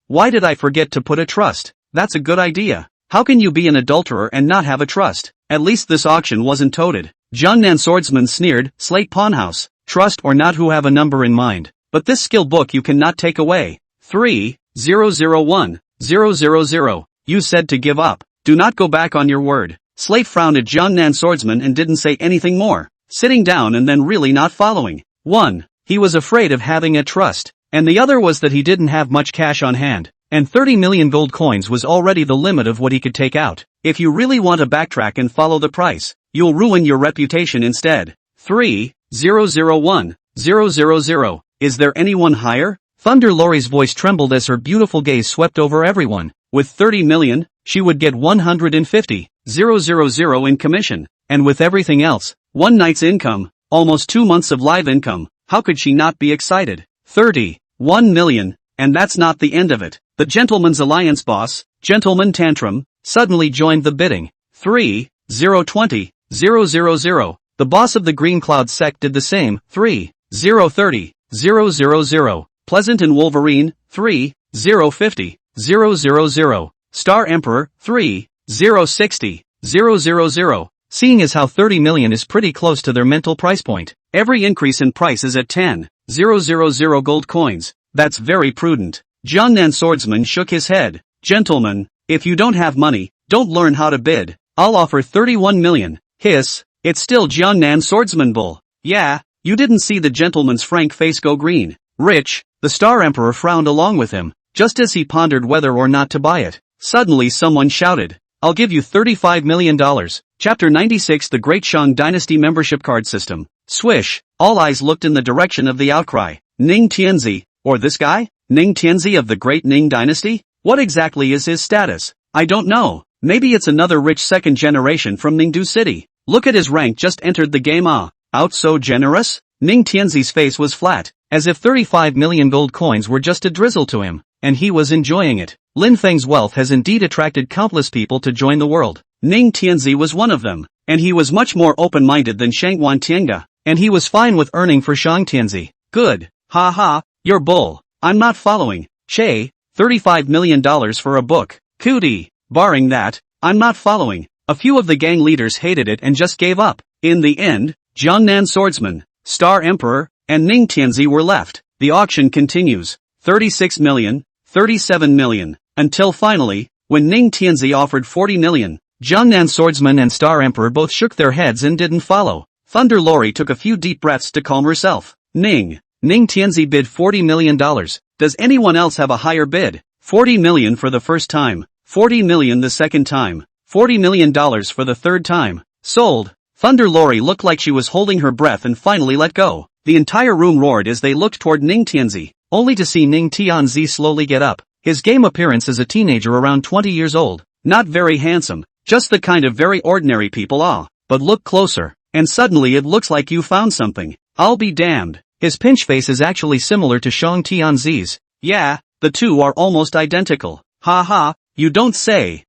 Why did I forget to put a trust? That's a good idea. How can you be an adulterer and not have a trust? At least this auction wasn't toted. Jiangnan Swordsman sneered, "Slate Pawnhouse, trust or not, who have a number in mind. But this skill book you cannot take away. 3,001,000. You said to give up. Do not go back on your word." Slate frowned at Jiangnan Swordsman and didn't say anything more, sitting down and then really not following. 1. He was afraid of having a trust, and the other was that he didn't have much cash on hand, and 30 million gold coins was already the limit of what he could take out. If you really want to backtrack and follow the price, you'll ruin your reputation instead. 3,001,000. Is there anyone higher? Thunder Lori's voice trembled as her beautiful gaze swept over everyone. With 30 million, she would get 150,000 in commission, and with everything else, one night's income, almost 2 months of live income. How could she not be excited? 31 million, and that's not the end of it. The Gentleman's Alliance boss, Gentleman Tantrum, suddenly joined the bidding. 3,020,000. The boss of the Green Cloud sect did the same. 3,030,000. Pleasant and Wolverine, 3,050,000. Star Emperor, 3,060,000. Seeing as how 30 million is pretty close to their mental price point, every increase in price is at 10,000 gold coins. That's very prudent. Jiangnan Swordsman shook his head. Gentlemen, if you don't have money, don't learn how to bid. I'll offer 31 million. Hiss, it's still Jiangnan Swordsman bull. Yeah, you didn't see the gentleman's frank face go green. Rich, the Star Emperor frowned along with him, just as he pondered whether or not to buy it. Suddenly someone shouted, "I'll give you $35 million. Chapter 96, The Great Shang Dynasty Membership Card System. Swish, all eyes looked in the direction of the outcry. Ning Tianzi, or this guy? Ning Tianzi of the Great Ning Dynasty? What exactly is his status? I don't know. Maybe it's another rich second generation from Ningdu City. Look at his rank, just entered the game. Out so generous? Ning Tianzi's face was flat, as if 35 million gold coins were just a drizzle to him, and he was enjoying it. Lin Feng's wealth has indeed attracted countless people to join the world. Ning Tianzi was one of them, and he was much more open-minded than Shangwon Tianga, and he was fine with earning for Shang Tianzi. Good. Ha ha, you're bull. I'm not following. Che, $35 million for a book. Cootie. Barring that, I'm not following. A few of the gang leaders hated it and just gave up. In the end, Jiangnan Swordsman, Star Emperor, and Ning Tianzi were left. The auction continues. 36 million, 37 million, until finally, when Ning Tianzi offered 40 million, Jiangnan Swordsman and Star Emperor both shook their heads and didn't follow. Thunder Lori took a few deep breaths to calm herself. Ning Tianzi bid $40 million. Does anyone else have a higher bid? 40 million for the first time, 40 million the second time, $40 million for the third time. Sold. Thunder Lori looked like she was holding her breath and finally let go. The entire room roared as they looked toward Ning Tianzi, only to see Ning Tianzi slowly get up. His game appearance as a teenager around 20 years old. Not very handsome, just the kind of very ordinary people but look closer, and suddenly it looks like you found something. I'll be damned. His pinch face is actually similar to Shang Tianzi's. Yeah, the two are almost identical. Ha ha, you don't say.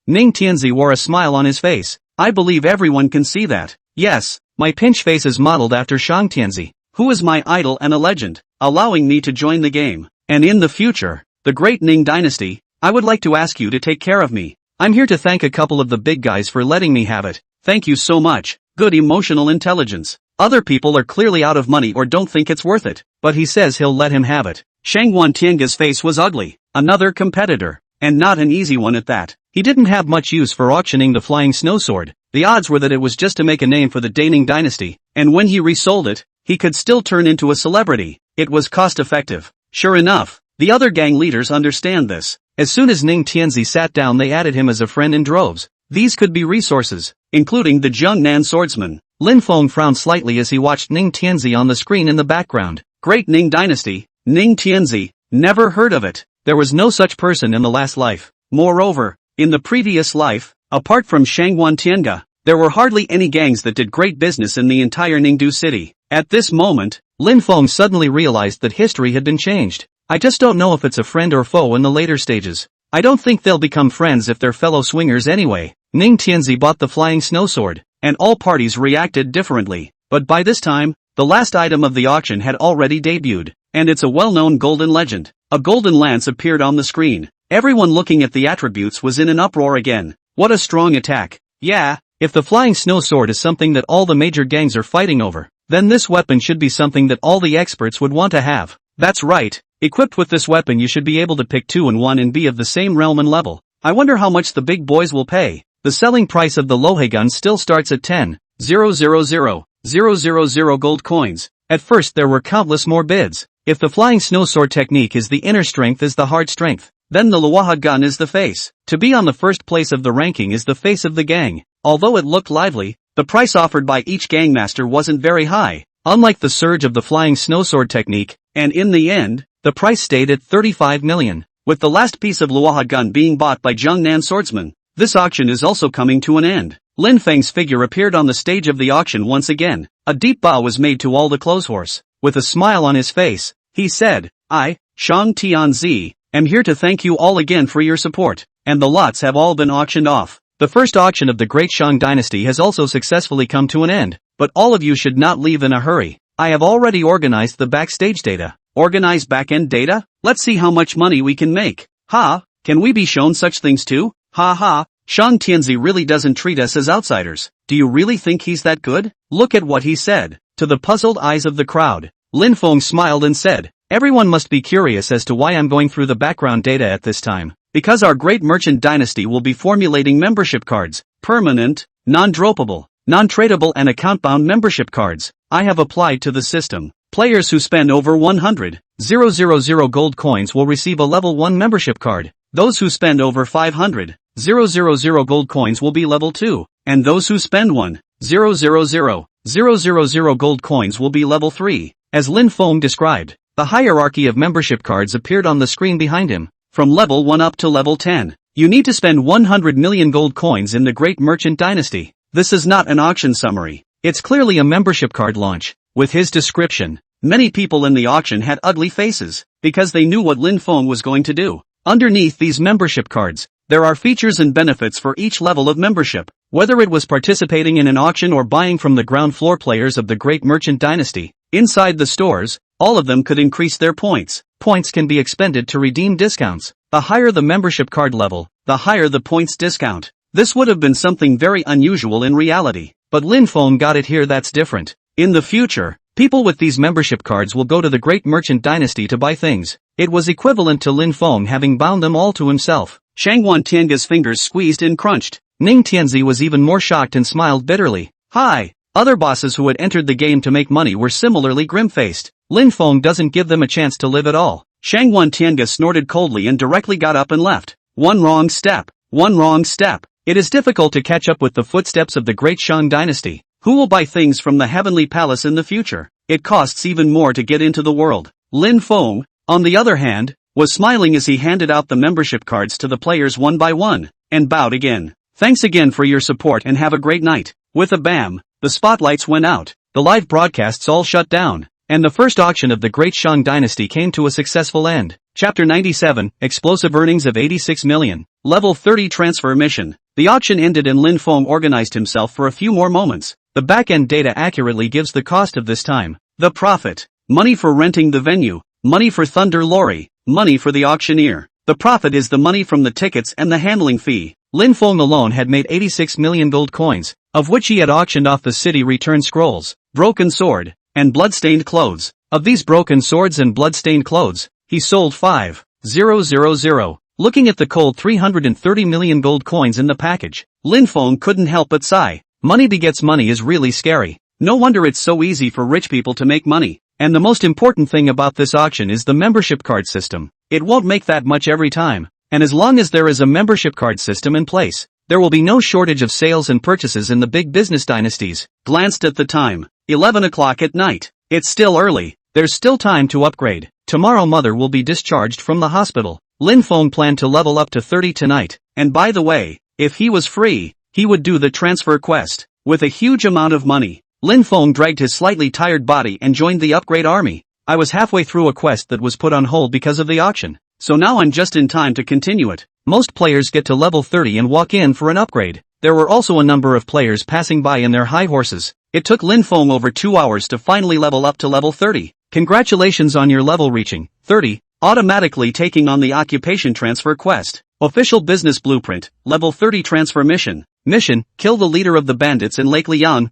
Ning Tianzi wore a smile on his face. I believe everyone can see that. Yes, my pinch face is modeled after Shang Tianzi, who is my idol and a legend, allowing me to join the game. And in the future, the great Ning dynasty, I would like to ask you to take care of me. I'm here to thank a couple of the big guys for letting me have it. Thank you so much. Good emotional intelligence. Other people are clearly out of money or don't think it's worth it, but he says he'll let him have it. Shangwan Tianga's face was ugly. Another competitor. And not an easy one at that. He didn't have much use for auctioning the flying snow sword. The odds were that it was just to make a name for the Daning dynasty, and when he resold it, he could still turn into a celebrity. It was cost-effective. Sure enough, the other gang leaders understand this. As soon as Ning Tianzi sat down, they added him as a friend in droves. These could be resources, including the Jiangnan swordsman. Lin Feng frowned slightly as he watched Ning Tianzi on the screen in the background. Great Ning dynasty, Ning Tianzi, never heard of it. There was no such person in the last life. Moreover, in the previous life, apart from Shangwan Tianga, there were hardly any gangs that did great business in the entire Ningdu city. At this moment, Lin Feng suddenly realized that history had been changed. I just don't know if it's a friend or foe in the later stages. I don't think they'll become friends if they're fellow swingers anyway. Ning Tianzi bought the flying snow sword, and all parties reacted differently. But by this time, the last item of the auction had already debuted, and it's a well-known golden legend. A golden lance appeared on the screen. Everyone looking at the attributes was in an uproar again. What a strong attack. Yeah, if the flying snow sword is something that all the major gangs are fighting over, then this weapon should be something that all the experts would want to have. That's right. Equipped with this weapon you should be able to pick 2 and 1 and be of the same realm and level. I wonder how much the big boys will pay. The selling price of the Lohe gun still starts at 10,000,000 gold coins. At first there were countless more bids. If the flying snow sword technique is the inner strength is the hard strength, then the Luaha gun is the face. To be on the first place of the ranking is the face of the gang. Although it looked lively, the price offered by each gangmaster wasn't very high, unlike the surge of the flying snow sword technique, and in the end, the price stayed at 35 million. With the last piece of Luaha gun being bought by Jiangnan swordsman, this auction is also coming to an end. Lin Feng's figure appeared on the stage of the auction once again. A deep bow was made to all the clothes horse. With a smile on his face, he said, I, Shang Tianzi, am here to thank you all again for your support, and the lots have all been auctioned off. The first auction of the Great Shang Dynasty has also successfully come to an end, but all of you should not leave in a hurry. I have already organized the backstage data. Organize back-end data? Let's see how much money we can make. Ha, can we be shown such things too? Ha ha, Shang Tianzi really doesn't treat us as outsiders. Do you really think he's that good? Look at what he said. To the puzzled eyes of the crowd, Lin Feng smiled and said, everyone must be curious as to why I'm going through the background data at this time. Because our great merchant dynasty will be formulating membership cards, permanent, non-droppable, non-tradable and account-bound membership cards. I have applied to the system. Players who spend over 100,000 gold coins will receive a level 1 membership card. Those who spend over 500,000 gold coins will be level 2, and those who spend 1,000,000 gold coins will be level 3. As Lin Feng described, the hierarchy of membership cards appeared on the screen behind him. From level 1 up to level 10, you need to spend 100 million gold coins in the Great Merchant Dynasty. This is not an auction summary. It's clearly a membership card launch. With his description, many people in the auction had ugly faces, because they knew what Lin Feng was going to do. Underneath these membership cards, there are features and benefits for each level of membership. Whether it was participating in an auction or buying from the ground floor players of the Great Merchant Dynasty, inside the stores, all of them could increase their points. Points can be expended to redeem discounts. The higher the membership card level, the higher the points discount. This would have been something very unusual in reality, but Lin Feng got it here. That's different. In the future, people with these membership cards will go to the Great Merchant Dynasty to buy things. It was equivalent to Lin Feng having bound them all to himself. Shanghuan Tiange's fingers squeezed and crunched. Ning Tianzi was even more shocked and smiled bitterly. Hi! Other bosses who had entered the game to make money were similarly grim-faced. Lin Feng doesn't give them a chance to live at all. Shanghuan Tiange snorted coldly and directly got up and left. One wrong step. One wrong step. It is difficult to catch up with the footsteps of the Great Shang Dynasty. Who will buy things from the Heavenly Palace in the future? It costs even more to get into the world. Lin Feng, on the other hand, was smiling as he handed out the membership cards to the players one by one, and bowed again. Thanks again for your support and have a great night. With a bam, the spotlights went out, the live broadcasts all shut down, and the first auction of the Great Shang Dynasty came to a successful end. Chapter 97, Explosive Earnings of 86 Million. Level 30 Transfer Mission. The auction ended and Lin Feng organized himself for a few more moments. The back-end data accurately gives the cost of this time. The profit. Money for renting the venue. Money for Thunder Lorry. Money for the auctioneer. The profit is the money from the tickets and the handling fee. Lin Feng alone had made 86 million gold coins, of which he had auctioned off the city return scrolls, broken sword, and blood-stained clothes. Of these broken swords and blood-stained clothes, he sold 5,000. Looking at the cold 330 million gold coins in the package, Lin Feng couldn't help but sigh. Money begets money is really scary. No wonder it's so easy for rich people to make money. And the most important thing about this auction is the membership card system. It won't make that much every time. And as long as there is a membership card system in place, there will be no shortage of sales and purchases in the big business dynasties. Glanced at the time. 11 o'clock at night. It's still early. There's still time to upgrade. Tomorrow mother will be discharged from the hospital. Lin Feng planned to level up to 30 tonight. And by the way, if he was free, he would do the transfer quest. With a huge amount of money, Lin Feng dragged his slightly tired body and joined the upgrade army. I was halfway through a quest that was put on hold because of the auction, so now I'm just in time to continue it. Most players get to level 30 and walk in for an upgrade. There were also a number of players passing by in their high horses. It took Lin Feng over 2 hours to finally level up to level 30. Congratulations on your level reaching 30, automatically taking on the occupation transfer quest. Official business blueprint, level 30 transfer mission. Mission, kill the leader of the bandits in Lake Liang.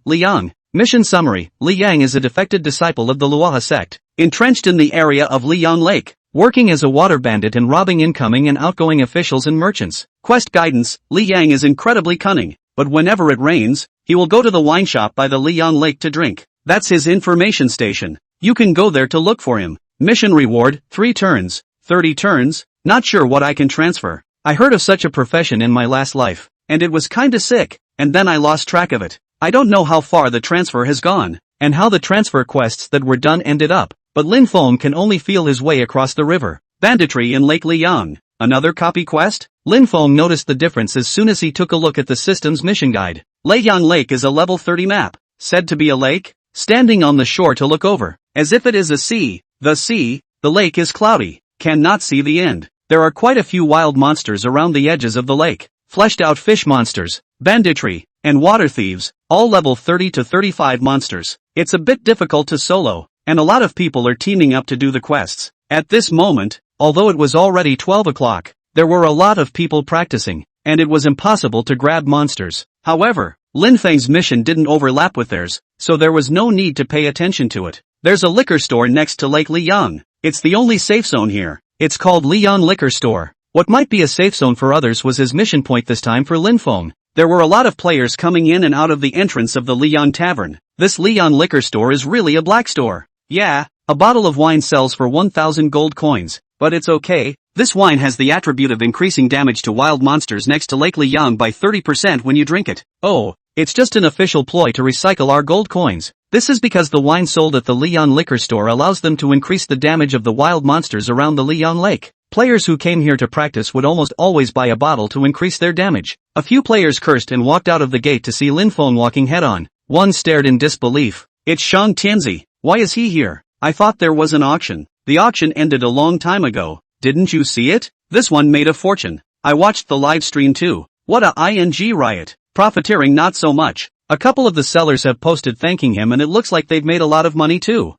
Mission summary, Li Yang is a defected disciple of the Luoha sect, entrenched in the area of Liang Lake, working as a water bandit and robbing incoming and outgoing officials and merchants. Quest guidance, Li Yang is incredibly cunning, but whenever it rains, he will go to the wine shop by the Liang Lake to drink. That's his information station. You can go there to look for him. Mission reward, 3 turns, 30 turns, not sure what I can transfer. I heard of such a profession in my last life, and it was kinda sick, and then I lost track of it. I don't know how far the transfer has gone, and how the transfer quests that were done ended up, but Lin Feng can only feel his way across the river. Banditry in Lake Liang. Another copy quest? Lin Feng noticed the difference as soon as he took a look at the system's mission guide. Liang Lake is a level 30 map, said to be a lake, standing on the shore to look over, as if it is a sea. The lake is cloudy, cannot see the end. There are quite a few wild monsters around the edges of the lake, fleshed out fish monsters, banditry, and water thieves, all level 30 to 35 monsters. It's a bit difficult to solo, and a lot of people are teaming up to do the quests. At this moment, although it was already 12 o'clock, there were a lot of people practicing, and it was impossible to grab monsters. However, Lin Feng's mission didn't overlap with theirs, so there was no need to pay attention to it. There's a liquor store next to Lake Liang. It's the only safe zone here. It's called Liang Liquor Store. What might be a safe zone for others was his mission point this time for Lin Feng. There were a lot of players coming in and out of the entrance of the Liang Tavern. This Liang Liquor Store is really a black store. Yeah, a bottle of wine sells for 1,000 gold coins, but it's okay. This wine has the attribute of increasing damage to wild monsters next to Lake Liang by 30% when you drink it. Oh, it's just an official ploy to recycle our gold coins. This is because the wine sold at the Liang Liquor Store allows them to increase the damage of the wild monsters around the Liang Lake. Players who came here to practice would almost always buy a bottle to increase their damage. A few players cursed and walked out of the gate to see Lin Feng walking head-on. One stared in disbelief. It's Shang Tianzi. Why is he here? I thought there was an auction. The auction ended a long time ago. Didn't you see it? This one made a fortune. I watched the live stream too. What a ing riot. Profiteering not so much. A couple of the sellers have posted thanking him and it looks like they've made a lot of money too.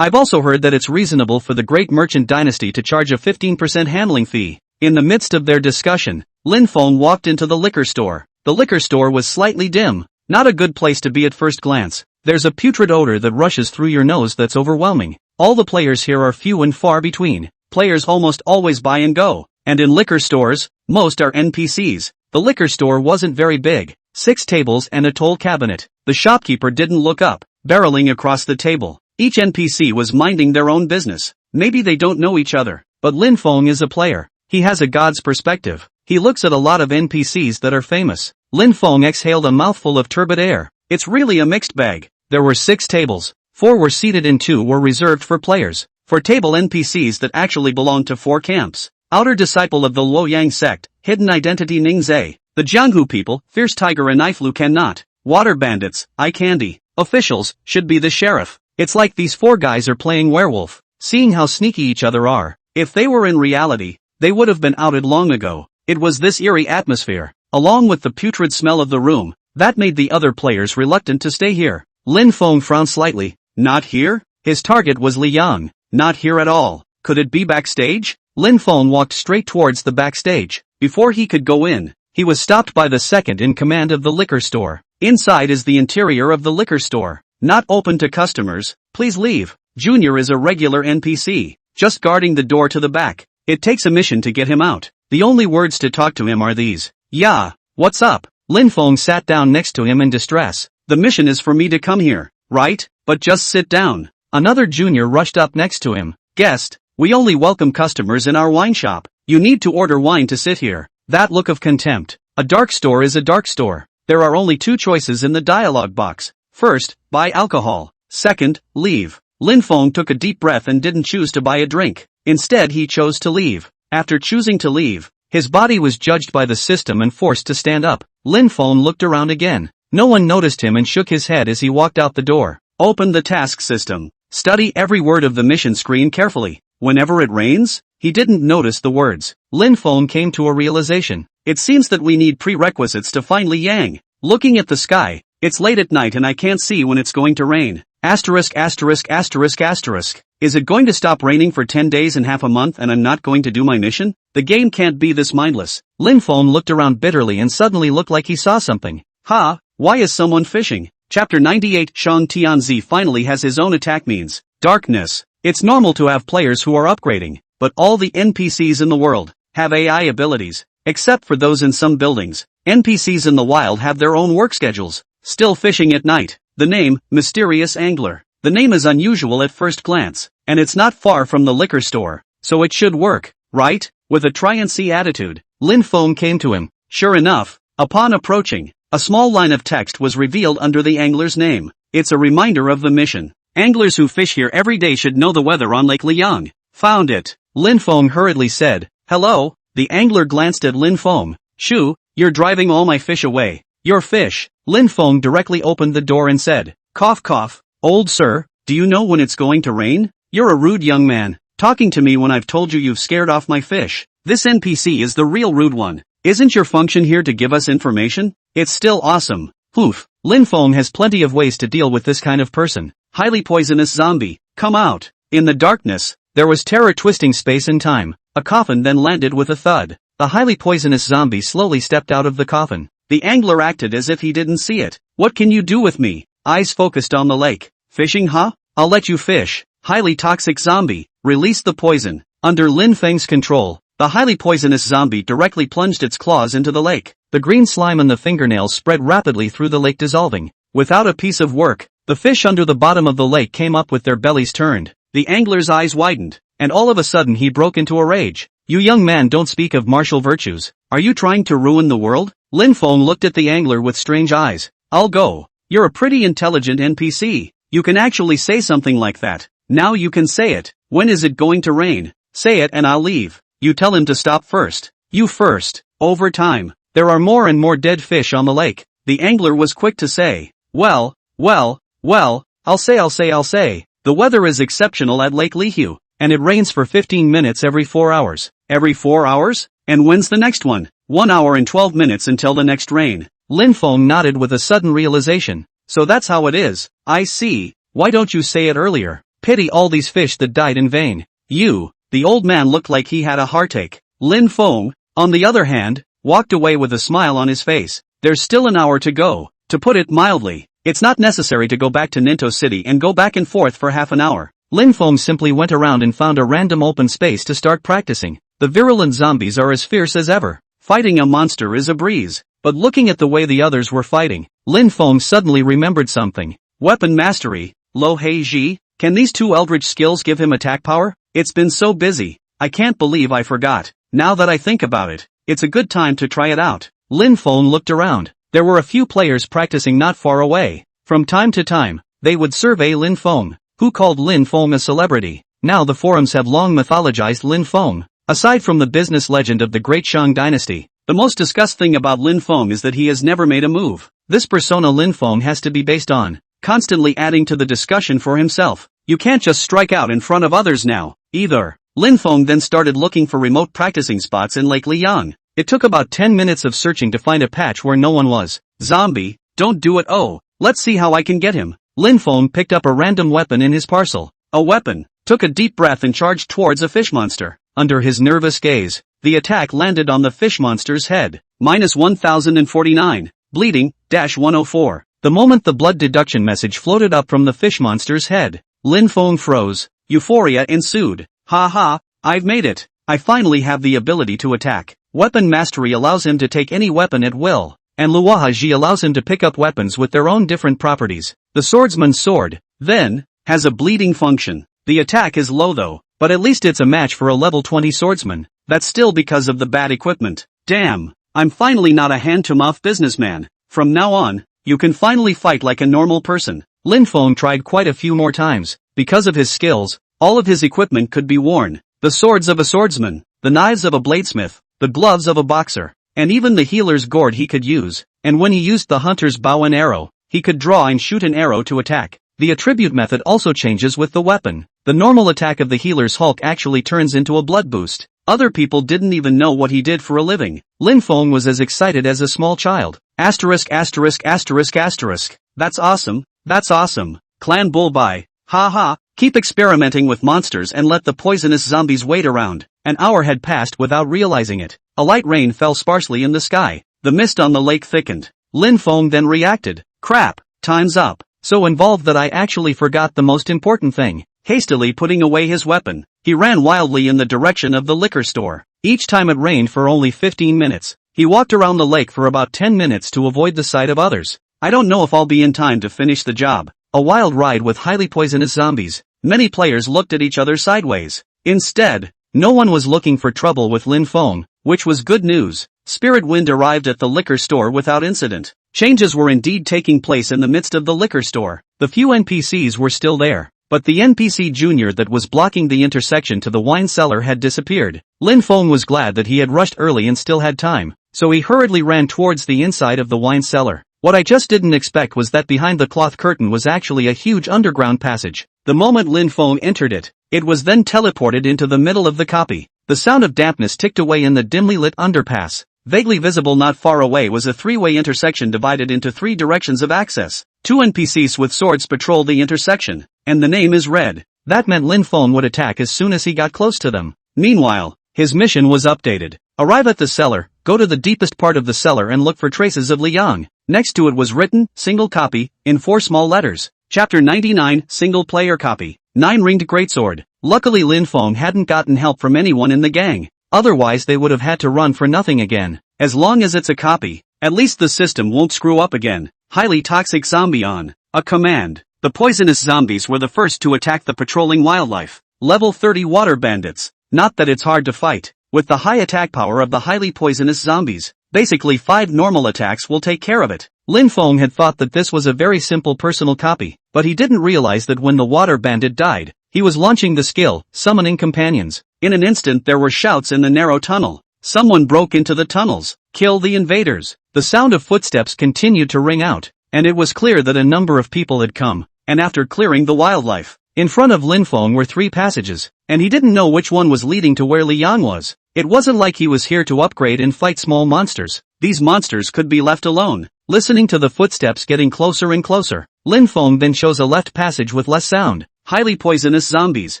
I've also heard that it's reasonable for the great merchant dynasty to charge a 15% handling fee. In the midst of their discussion, Lin Feng walked into the liquor store. The liquor store was slightly dim, not a good place to be at first glance. There's a putrid odor that rushes through your nose that's overwhelming. All the players here are few and far between. Players almost always buy and go. And in liquor stores, most are NPCs. The liquor store wasn't very big. 6 tables and a toll cabinet. The shopkeeper didn't look up, barreling across the table. Each NPC was minding their own business. Maybe they don't know each other, but Lin Feng is a player. He has a god's perspective. He looks at a lot of NPCs that are famous. Lin Feng exhaled a mouthful of turbid air. It's really a mixed bag. There were 6 tables. 4 were seated and 2 were reserved for players. For table NPCs that actually belonged to 4 camps. Outer disciple of the Luoyang sect, hidden identity Ningzhe. The Jianghu people, fierce tiger and Iflu cannot. Water bandits, eye candy. Officials, should be the sheriff. It's like these 4 guys are playing werewolf. Seeing how sneaky each other are. If they were in reality, they would have been outed long ago. It was this eerie atmosphere, along with the putrid smell of the room, that made the other players reluctant to stay here. Lin Feng frowned slightly. Not here? His target was Li Yang. Not here at all. Could it be backstage? Lin Feng walked straight towards the backstage. Before he could go in, he was stopped by the second in command of the liquor store. Inside is the interior of the liquor store. Not open to customers, please leave. Junior is a regular NPC, just guarding the door to the back. It takes a mission to get him out. The only words to talk to him are these. Yeah, what's up? Lin Feng sat down next to him in distress. The mission is for me to come here, right? But just sit down. Another junior rushed up next to him. Guest, we only welcome customers in our wine shop. You need to order wine to sit here. That look of contempt. A dark store is a dark store. There are only 2 choices in the dialogue box. First, buy alcohol. Second, leave. Lin Feng took a deep breath and didn't choose to buy a drink. Instead he chose to leave. After choosing to leave, his body was judged by the system and forced to stand up. Lin Feng looked around again. No one noticed him and shook his head as he walked out the door. Open the task system. Study every word of the mission screen carefully. Whenever it rains? He didn't notice the words. Lin Feng came to a realization. It seems that we need prerequisites to find Li Yang. Looking at the sky, it's late at night and I can't see when it's going to rain. Asterisk asterisk asterisk asterisk. Is it going to stop raining for 10 days and half a month and I'm not going to do my mission? The game can't be this mindless. Lin Feng looked around bitterly and suddenly looked like he saw something. Ha, why is someone fishing? Chapter 98 Shang Tianzi finally has his own attack means. Darkness. It's normal to have players who are upgrading, but all the NPCs in the world have AI abilities, except for those in some buildings. NPCs in the wild have their own work schedules. Still fishing at night. The name, Mysterious Angler. The name is unusual at first glance, and it's not far from the liquor store, so it should work, right? With a try-and-see attitude, Lin Feng came to him. Sure enough, upon approaching, a small line of text was revealed under the angler's name. It's a reminder of the mission. Anglers who fish here every day should know the weather on Lake Liang. Found it. Lin Feng hurriedly said. Hello? The angler glanced at Lin Feng. Shoo, you're driving all my fish away. Your fish. Lin Feng directly opened the door and said. Cough cough. Old sir, do you know when it's going to rain? You're a rude young man, talking to me when I've told you you've scared off my fish. This NPC is the real rude one. Isn't your function here to give us information? It's still awesome. Poof. Lin Feng has plenty of ways to deal with this kind of person. Highly poisonous zombie, come out. In the darkness, there was terror twisting space and time. A coffin then landed with a thud. The highly poisonous zombie slowly stepped out of the coffin. The angler acted as if he didn't see it. What can you do with me? Eyes focused on the lake. Fishing, huh? I'll let you fish. Highly toxic zombie, release the poison. Under Lin Feng's control, the highly poisonous zombie directly plunged its claws into the lake. The green slime on the fingernails spread rapidly through the lake, dissolving. Without a piece of work, the fish under the bottom of the lake came up with their bellies turned. The angler's eyes widened, and all of a sudden he broke into a rage. You young man, don't speak of martial virtues. Are you trying to ruin the world? Lin Feng looked at the angler with strange eyes. I'll go. You're a pretty intelligent NPC. You can actually say something like that. Now you can say it. When is it going to rain? Say it and I'll leave. You tell him to stop first. You first. Over time, there are more and more dead fish on the lake. The angler was quick to say. Well, I'll say. The weather is exceptional at Lake Lihu, and it rains for 15 minutes every 4 hours. Every 4 hours? And when's the next one? 1 hour and 12 minutes until the next rain. Lin Feng nodded with a sudden realization. So that's how it is. I see. Why don't you say it earlier? Pity all these fish that died in vain. The old man looked like he had a heartache. Lin Feng, on the other hand, walked away with a smile on his face. There's still an hour to go. To put it mildly, it's not necessary to go back to Ninto City and go back and forth for half an hour. Lin Feng simply went around and found a random open space to start practicing. The virulent zombies are as fierce as ever. Fighting a monster is a breeze. But looking at the way the others were fighting, Lin Feng suddenly remembered something. Weapon mastery. Lo Hei Ji? Can these two eldritch skills give him attack power? It's been so busy. I can't believe I forgot. Now that I think about it, it's a good time to try it out. Lin Feng looked around. There were a few players practicing not far away. From time to time, they would survey Lin Feng, who called Lin Feng a celebrity. Now the forums have long mythologized Lin Feng. Aside from the business legend of the Great Shang Dynasty, the most discussed thing about Lin Feng is that he has never made a move. This persona Lin Feng has to be based on, constantly adding to the discussion for himself. You can't just strike out in front of others now, either. Lin Feng then started looking for remote practicing spots in Lake Liang. It took about 10 minutes of searching to find a patch where no one was. Zombie, don't do it. Oh, let's see how I can get him. Lin Feng picked up a random weapon in his parcel. A weapon, took a deep breath and charged towards a fish monster. Under his nervous gaze, the attack landed on the fish monster's head. Minus 1049. Bleeding, -104. The moment the blood deduction message floated up from the fish monster's head, Lin Feng froze. Euphoria ensued. Ha ha, I've made it. I finally have the ability to attack. Weapon mastery allows him to take any weapon at will, and Luoha Ji allows him to pick up weapons with their own different properties. The swordsman's sword, then, has a bleeding function. The attack is low though, but at least it's a match for a level 20 swordsman. That's still because of the bad equipment. Damn, I'm finally not a hand-to-mouth businessman. From now on, you can finally fight like a normal person. Lin Feng tried quite a few more times. Because of his skills, all of his equipment could be worn. The swords of a swordsman, the knives of a bladesmith, the gloves of a boxer, and even the healer's gourd he could use. And when he used the hunter's bow and arrow, he could draw and shoot an arrow to attack. The attribute method also changes with the weapon. The normal attack of the healer's Hulk actually turns into a blood boost. Other people didn't even know what he did for a living. Lin Feng was as excited as a small child. Asterisk asterisk asterisk asterisk. That's awesome. That's awesome. Clan Bullby. Ha ha. Keep experimenting with monsters and let the poisonous zombies wait around. An hour had passed without realizing it. A light rain fell sparsely in the sky. The mist on the lake thickened. Lin Feng then reacted. Crap, time's up. So involved that I actually forgot the most important thing. Hastily putting away his weapon, he ran wildly in the direction of the liquor store. Each time it rained for only 15 minutes. He walked around the lake for about 10 minutes to avoid the sight of others. I don't know if I'll be in time to finish the job. A wild ride with highly poisonous zombies. Many players looked at each other sideways. Instead, no one was looking for trouble with Lin Feng, which was good news. Spirit Wind arrived at the liquor store without incident. Changes were indeed taking place in the midst of the liquor store. The few NPCs were still there, but the NPC junior that was blocking the intersection to the wine cellar had disappeared. Lin Feng was glad that he had rushed early and still had time, so he hurriedly ran towards the inside of the wine cellar. What I just didn't expect was that behind the cloth curtain was actually a huge underground passage. The moment Lin Feng entered it, it was then teleported into the middle of the copy. The sound of dampness ticked away in the dimly lit underpass. Vaguely visible not far away was a three-way intersection divided into three directions of access. Two NPCs with swords patrol the intersection, and the name is red. That meant Lin Feng would attack as soon as he got close to them. Meanwhile, his mission was updated. Arrive at the cellar, go to the deepest part of the cellar and look for traces of Liang. Next to it was written, single copy, in 4 small letters. Chapter 99, single player copy. 9 ringed greatsword. Luckily Lin Feng hadn't gotten help from anyone in the gang. Otherwise they would have had to run for nothing again. As long as it's a copy, at least the system won't screw up again. Highly toxic zombie on. A command. The poisonous zombies were the first to attack the patrolling wildlife. Level 30 water bandits. Not that it's hard to fight. With the high attack power of the highly poisonous zombies, basically 5 normal attacks will take care of it. Lin Feng had thought that this was a very simple personal copy, but he didn't realize that when the water bandit died, he was launching the skill, summoning companions. In an instant there were shouts in the narrow tunnel. Someone broke into the tunnels. Kill the invaders. The sound of footsteps continued to ring out, and it was clear that a number of people had come, and after clearing the wildlife, in front of Lin Feng were 3 passages, and he didn't know which one was leading to where Liang was. It wasn't like he was here to upgrade and fight small monsters. These monsters could be left alone. Listening to the footsteps getting closer and closer, Lin Feng then chose a left passage with less sound. highly poisonous zombies.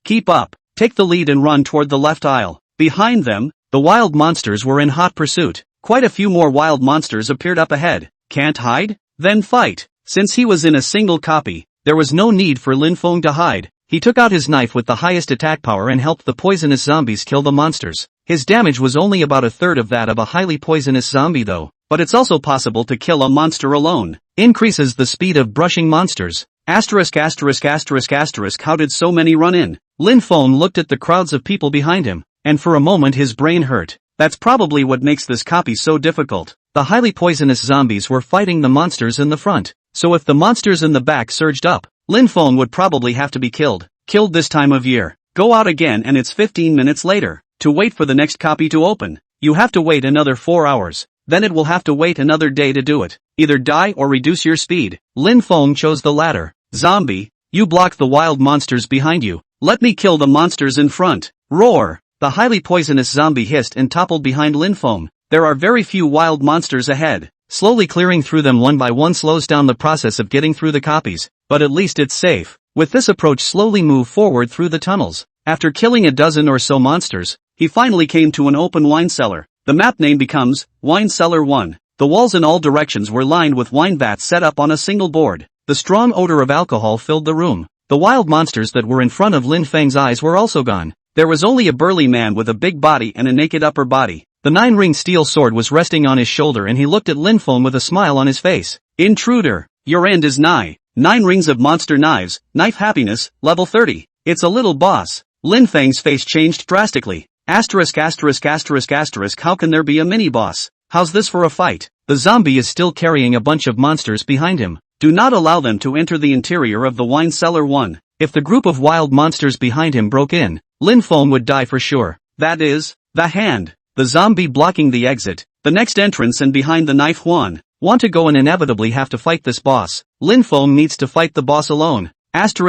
Keep up. Take the lead and run toward the left aisle. Behind them, the wild monsters were in hot pursuit. Quite a few more wild monsters appeared up ahead. Can't hide? Then fight. Since he was in a single copy, there was no need for Lin Feng to hide. He took out his knife with the highest attack power and helped the poisonous zombies kill the monsters. His damage was only about a third of that of a highly poisonous zombie though, but it's also possible to kill a monster alone. Increases the speed of brushing monsters. How did so many run in? Lin Feng looked at the crowds of people behind him, and for a moment his brain hurt. That's probably what makes this copy so difficult. The highly poisonous zombies were fighting the monsters in the front, so if the monsters in the back surged up, Lin Feng would probably have to be killed. Killed this time of year. Go out again and it's 15 minutes later. To wait for the next copy to open, you have to wait another 4 hours. Then it will have to wait another day to do it. Either die or reduce your speed. Lin Feng chose the latter. Zombie, you block the wild monsters behind you. Let me kill the monsters in front. Roar. The highly poisonous zombie hissed and toppled behind Lin Feng. There are very few wild monsters ahead. Slowly clearing through them one by one slows down the process of getting through the copies, but at least it's safe. With this approach, slowly move forward through the tunnels. After killing a dozen or so monsters, he finally came to an open wine cellar. The map name becomes Wine Cellar 1. The walls in all directions were lined with wine vats set up on a single board. The strong odor of alcohol filled the room. The wild monsters that were in front of Lin Feng's eyes were also gone. There was only a burly man with a big body and a naked upper body. The 9-ring steel sword was resting on his shoulder and he looked at Lin Feng with a smile on his face. Intruder, your end is nigh. 9 rings of monster knives, knife happiness, level 30. It's a little boss. Lin Feng's face changed drastically. How can there be a mini-boss? How's this for a fight? The zombie is still carrying a bunch of monsters behind him. Do not allow them to enter the interior of the Wine Cellar 1. If the group of wild monsters behind him broke in, Lin Feng would die for sure. That is, the hand. The zombie blocking the exit, the next entrance and behind the knife Huan. Want to go and inevitably have to fight this boss. Lin Feng needs to fight the boss alone. If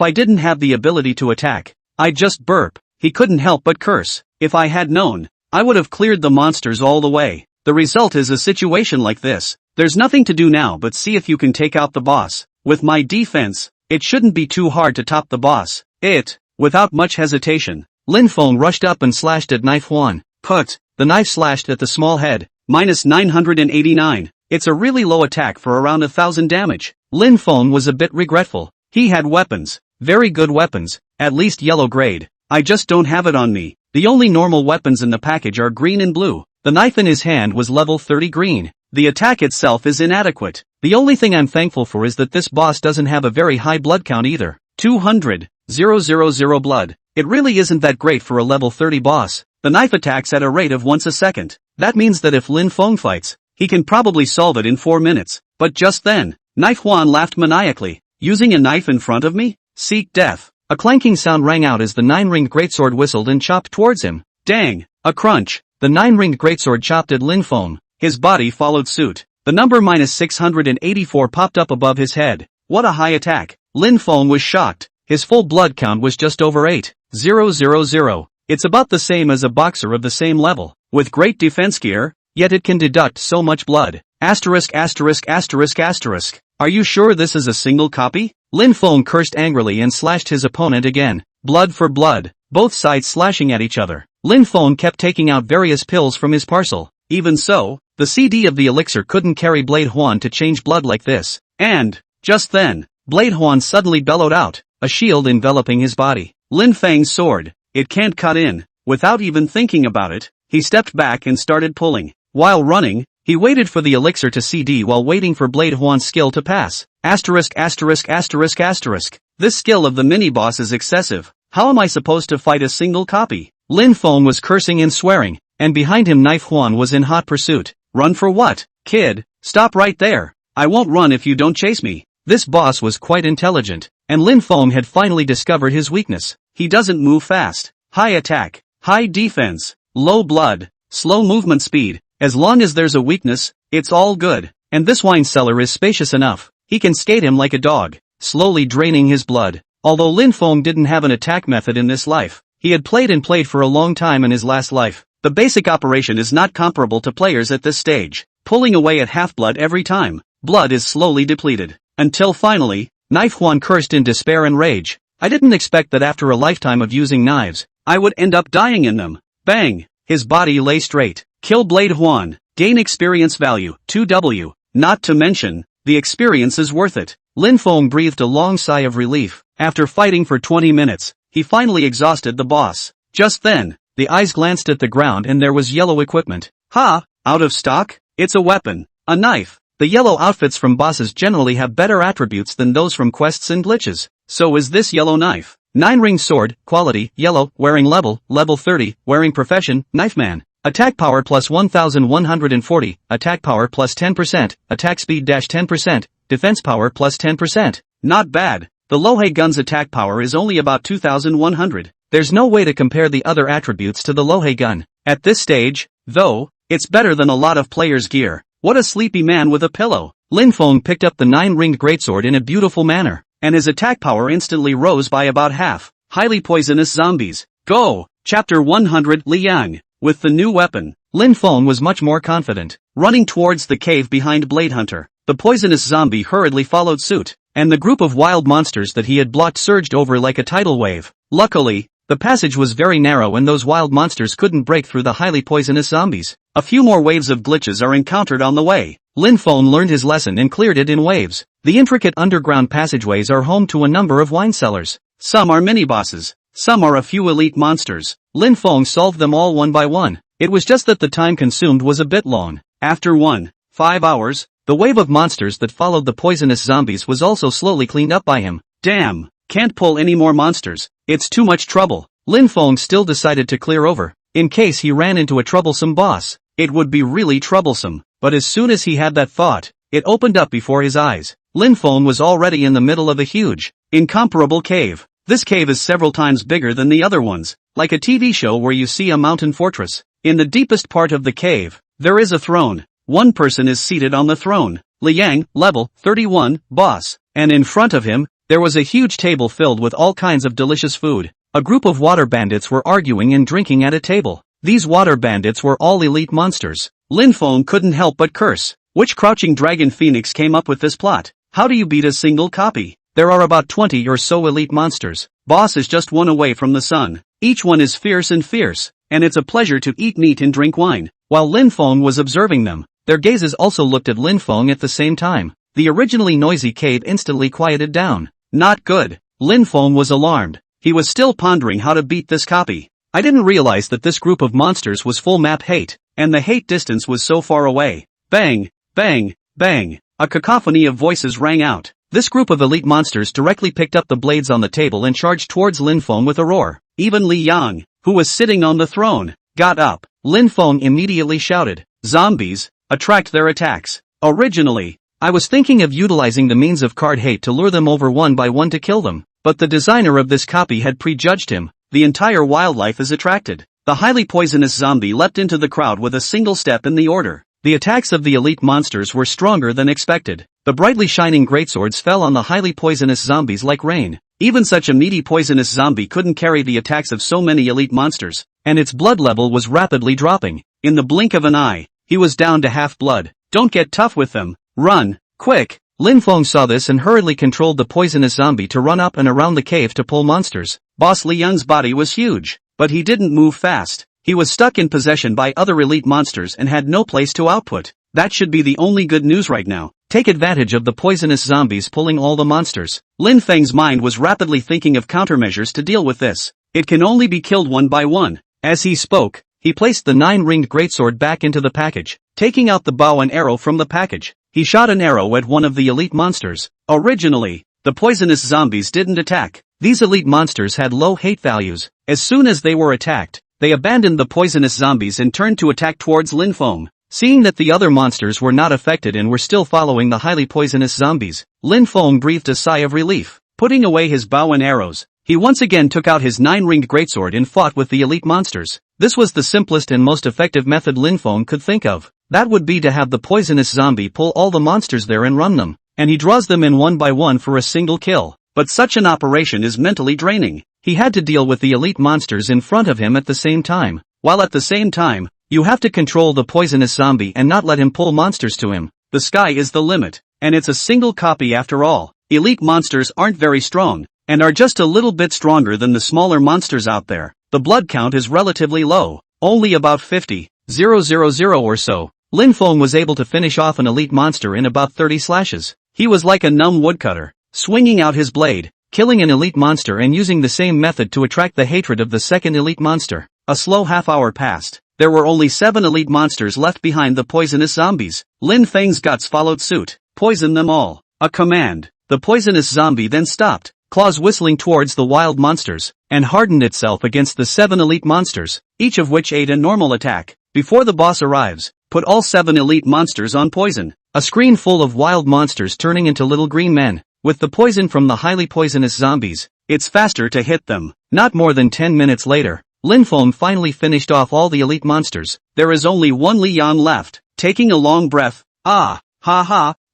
I didn't have the ability to attack, I'd just burp. He couldn't help but curse. If I had known, I would have cleared the monsters all the way. The result is a situation like this. There's nothing to do now but see if you can take out the boss. With my defense, it shouldn't be too hard to top the boss. Without much hesitation, Lin Feng rushed up and slashed at knife Huan. Put. The knife slashed at the small head. Minus 989. It's a really low attack for around 1000 damage. Lin Feng was a bit regretful. He had weapons. Very good weapons. At least yellow grade. I just don't have it on me. The only normal weapons in the package are green and blue. The knife in his hand was level 30 green. The attack itself is inadequate. The only thing I'm thankful for is that this boss doesn't have a very high blood count either. 200,000 blood. It really isn't that great for a level 30 boss. The knife attacks at a rate of once a second. That means that if Lin Feng fights, he can probably solve it in 4 minutes. But just then, Knife Huan laughed maniacally. Using a knife in front of me? Seek death. A clanking sound rang out as the 9-ringed greatsword whistled and chopped towards him. Dang! A crunch. The 9-ringed greatsword chopped at Lin Feng. His body followed suit. The number minus 684 popped up above his head. What a high attack. Lin Feng was shocked. His full blood count was just over 8,000. It's about the same as a boxer of the same level, with great defense gear, yet it can deduct so much blood. Are you sure this is a single copy? Lin Feng cursed angrily and slashed his opponent again. Blood for blood, both sides slashing at each other. Lin Feng kept taking out various pills from his parcel. Even so, the CD of the elixir couldn't carry Blade Huan to change blood like this. And, just then, Blade Huan suddenly bellowed out, a shield enveloping his body. Lin Feng's sword. It can't cut in. Without even thinking about it, he stepped back and started pulling. While running, he waited for the elixir to CD while waiting for Blade Huan's skill to pass. This skill of the mini-boss is excessive. How am I supposed to fight a single copy? Lin Feng was cursing and swearing, and behind him Knife Huan was in hot pursuit. Run for what? Kid, stop right there. I won't run if you don't chase me. This boss was quite intelligent, and Lin Feng had finally discovered his weakness. He doesn't move fast. High attack, high defense, low blood, slow movement speed. As long as there's a weakness, it's all good. And this wine cellar is spacious enough. He can skate him like a dog, slowly draining his blood. Although Lin Feng didn't have an attack method in this life, he had played for a long time in his last life. The basic operation is not comparable to players at this stage. Pulling away at half blood every time, blood is slowly depleted. Until finally, Knife Juan cursed in despair and rage. I didn't expect that after a lifetime of using knives, I would end up dying in them. Bang! His body lay straight. Kill Blade Juan. Gain experience value, 2W. Not to mention, the experience is worth it. Lin Feng breathed a long sigh of relief. After fighting for 20 minutes, he finally exhausted the boss. Just then, the eyes glanced at the ground and there was yellow equipment. Ha! Out of stock? It's a weapon. A knife. The yellow outfits from bosses generally have better attributes than those from quests and glitches. So is this yellow knife. 9-ring sword, quality, yellow, wearing level 30, wearing profession, knifeman. Attack power plus 1140, attack power plus 10%, attack speed dash 10%, defense power plus 10%. Not bad. The Lohe gun's attack power is only about 2100. There's no way to compare the other attributes to the Lohe gun. At this stage, though, it's better than a lot of players' gear. What a sleepy man with a pillow. Lin Feng picked up the 9-ringed greatsword in a beautiful manner, and his attack power instantly rose by about half. Highly poisonous zombies. Go! Chapter 100 Liang. With the new weapon, Lin Feng was much more confident. Running towards the cave behind Blade Hunter, the poisonous zombie hurriedly followed suit, and the group of wild monsters that he had blocked surged over like a tidal wave. Luckily, the passage was very narrow and those wild monsters couldn't break through the highly poisonous zombies. A few more waves of glitches are encountered on the way. Lin Feng learned his lesson and cleared it in waves. The intricate underground passageways are home to a number of wine cellars. Some are mini-bosses. Some are a few elite monsters. Lin Feng solved them all one by one. It was just that the time consumed was a bit long. After 5 hours, the wave of monsters that followed the poisonous zombies was also slowly cleaned up by him. Damn, can't pull any more monsters. It's too much trouble. Lin Feng still decided to clear over, in case he ran into a troublesome boss. It would be really troublesome. But as soon as he had that thought, it opened up before his eyes. Lin Feng was already in the middle of a huge, incomparable cave. This cave is several times bigger than the other ones, like a TV show where you see a mountain fortress. In the deepest part of the cave, there is a throne. One person is seated on the throne. Liang, level 31, boss. And in front of him, there was a huge table filled with all kinds of delicious food. A group of water bandits were arguing and drinking at a table. These water bandits were all elite monsters. Lin Feng couldn't help but curse. Which crouching dragon phoenix came up with this plot? How do you beat a single copy? There are about 20 or so elite monsters. Boss is just one away from the sun. Each one is fierce, and it's a pleasure to eat meat and drink wine. While Lin Feng was observing them, their gazes also looked at Lin Feng at the same time. The originally noisy cave instantly quieted down. Not good. Lin Feng was alarmed. He was still pondering how to beat this copy. I didn't realize that this group of monsters was full map hate, and the hate distance was so far away. Bang, bang, bang. A cacophony of voices rang out. This group of elite monsters directly picked up the blades on the table and charged towards Lin Feng with a roar. Even Li Yang, who was sitting on the throne, got up. Lin Feng immediately shouted, "Zombies, attract their attacks." Originally, I was thinking of utilizing the means of card hate to lure them over one by one to kill them, but the designer of this copy had prejudged him. The entire wildlife is attracted. The highly poisonous zombie leapt into the crowd with a single step in the order. The attacks of the elite monsters were stronger than expected. The brightly shining greatswords fell on the highly poisonous zombies like rain. Even such a meaty poisonous zombie couldn't carry the attacks of so many elite monsters, and its blood level was rapidly dropping. In the blink of an eye, he was down to half blood. Don't get tough with them. Run, quick. Lin Feng saw this and hurriedly controlled the poisonous zombie to run up and around the cave to pull monsters. Boss Li Yang's body was huge, but he didn't move fast. He was stuck in possession by other elite monsters and had no place to output. That should be the only good news right now. Take advantage of the poisonous zombies pulling all the monsters. Lin Feng's mind was rapidly thinking of countermeasures to deal with this. It can only be killed one by one. As he spoke, he placed the 9-ringed greatsword back into the package. Taking out the bow and arrow from the package, he shot an arrow at one of the elite monsters. Originally, the poisonous zombies didn't attack. These elite monsters had low hate values. As soon as they were attacked, they abandoned the poisonous zombies and turned to attack towards Lin Feng. Seeing that the other monsters were not affected and were still following the highly poisonous zombies, Lin Feng breathed a sigh of relief. Putting away his bow and arrows, he once again took out his 9-ringed greatsword and fought with the elite monsters. This was the simplest and most effective method Lin Feng could think of. That would be to have the poisonous zombie pull all the monsters there and run them, and he draws them in one by one for a single kill. But such an operation is mentally draining. He had to deal with the elite monsters in front of him at the same time, while at the same time, you have to control the poisonous zombie and not let him pull monsters to him. The sky is the limit, and it's a single copy after all. elite monsters aren't very strong, and are just a little bit stronger than the smaller monsters out there. The blood count is relatively low, only about 50,000 or so. Lin Feng was able to finish off an elite monster in about 30 slashes. He was like a numb woodcutter, swinging out his blade, killing an elite monster and using the same method to attract the hatred of the second elite monster. A slow half-hour passed. There were only 7 elite monsters left behind the poisonous zombies. Lin Feng's guts followed suit. Poison them all. A command. The poisonous zombie then stopped, claws whistling towards the wild monsters, and hardened itself against the 7 elite monsters, each of which ate a normal attack. Before the boss arrives, put all 7 elite monsters on poison. A screen full of wild monsters turning into little green men. With the poison from the highly poisonous zombies, it's faster to hit them. Not more than 10 minutes later, Lin Feng finally finished off all the elite monsters. There is only one Li Yan left. Taking a long breath,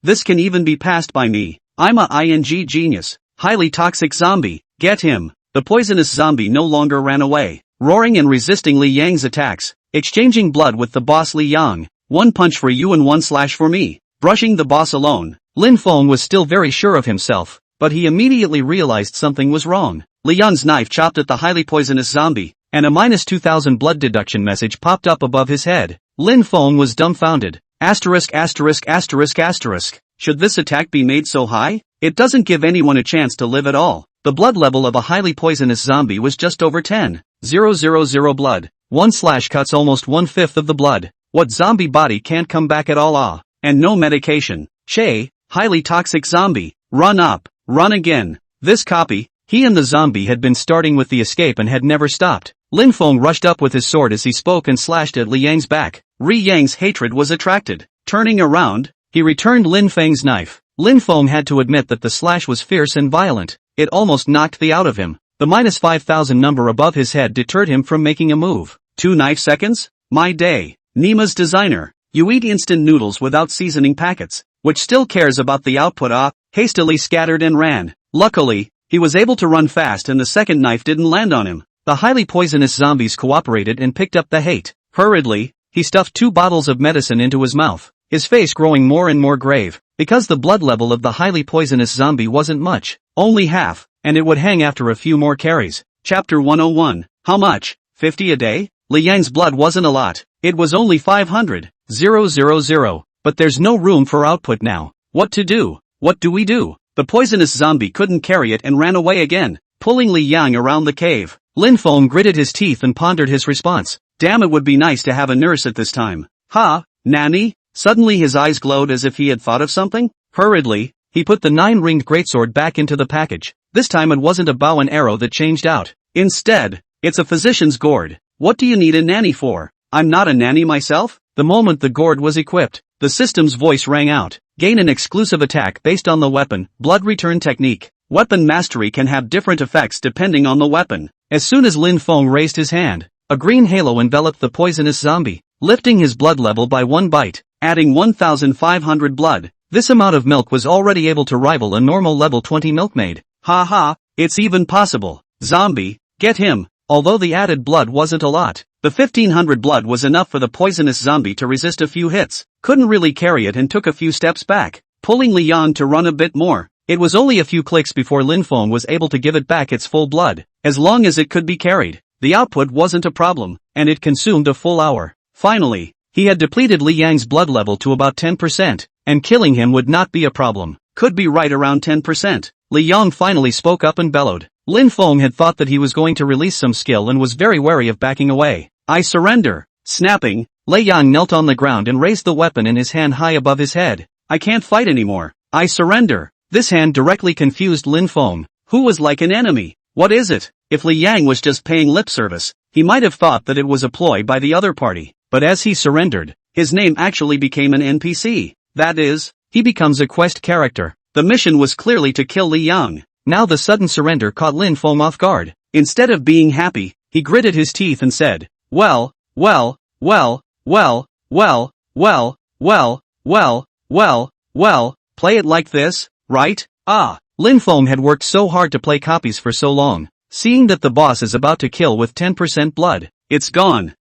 this can even be passed by me. I'm a ING genius. Highly toxic zombie. Get him. The poisonous zombie no longer ran away, roaring and resisting Li Yang's attacks, exchanging blood with the boss Li Yang. 1 punch for you and 1 slash for me. Brushing the boss alone. Lin Feng was still very sure of himself, but he immediately realized something was wrong. Li Yan's knife chopped at the highly poisonous zombie, and a -2000 blood deduction message popped up above his head. Lin Feng was dumbfounded. ******. Should this attack be made so high? It doesn't give anyone a chance to live at all. The blood level of a highly poisonous zombie was just over 10,000 blood. 1 slash cuts almost 1/5 of the blood. What zombie body can't come back at all? And no medication. Che, highly toxic zombie. Run up, run again. This copy, he and the zombie had been starting with the escape and had never stopped. Lin Feng rushed up with his sword as he spoke and slashed at Li Yang's back. Li Yang's hatred was attracted. Turning around, he returned Lin Feng's knife. Lin Feng had to admit that the slash was fierce and violent. It almost knocked the out of him. The -5000 number above his head deterred him from making a move. 2 knife seconds? My day. Nima's designer. You eat instant noodles without seasoning packets. Which still cares about the output? Hastily scattered and ran. Luckily, he was able to run fast and the second knife didn't land on him. The highly poisonous zombies cooperated and picked up the hate. Hurriedly, he stuffed 2 bottles of medicine into his mouth, his face growing more and more grave, because the blood level of the highly poisonous zombie wasn't much, only half, and it would hang after a few more carries. Chapter 101. How much? 50 a day? Li Yang's blood wasn't a lot. It was only 500,000. But there's no room for output now. What to do? What do we do? The poisonous zombie couldn't carry it and ran away again, pulling Li Yang around the cave. Lin Feng gritted his teeth and pondered his response. Damn, it would be nice to have a nurse at this time. Nanny? Suddenly his eyes glowed as if he had thought of something. Hurriedly, he put the 9-ringed greatsword back into the package. This time it wasn't a bow and arrow that changed out. Instead, it's a physician's gourd. What do you need a nanny for? I'm not a nanny myself. The moment the gourd was equipped, the system's voice rang out. Gain an exclusive attack based on the weapon, blood return technique. Weapon mastery can have different effects depending on the weapon. As soon as Lin Feng raised his hand, a green halo enveloped the poisonous zombie, lifting his blood level by 1 bite, adding 1,500 blood. This amount of milk was already able to rival a normal level 20 milkmaid. It's even possible. Zombie, get him. Although the added blood wasn't a lot, the 1,500 blood was enough for the poisonous zombie to resist a few hits. Couldn't really carry it and took a few steps back, pulling Li Yan to run a bit more. It was only a few clicks before Lin Feng was able to give it back its full blood. As long as it could be carried, the output wasn't a problem, and it consumed a full hour. Finally, he had depleted Li Yang's blood level to about 10%, and killing him would not be a problem. Could be right around 10%. Li Yang finally spoke up and bellowed. Lin Feng had thought that he was going to release some skill and was very wary of backing away. I surrender. Snapping, Li Yang knelt on the ground and raised the weapon in his hand high above his head. I can't fight anymore. I surrender. This hand directly confused Lin Feng, who was like an enemy. What is it? If Li Yang was just paying lip service, he might have thought that it was a ploy by the other party. But as he surrendered, his name actually became an NPC. That is, he becomes a quest character. The mission was clearly to kill Li Yang. Now the sudden surrender caught Lin Feng off guard. Instead of being happy, he gritted his teeth and said, well, play it like this, right? Lin Feng had worked so hard to play copies for so long. Seeing that the boss is about to kill with 10% blood, it's gone,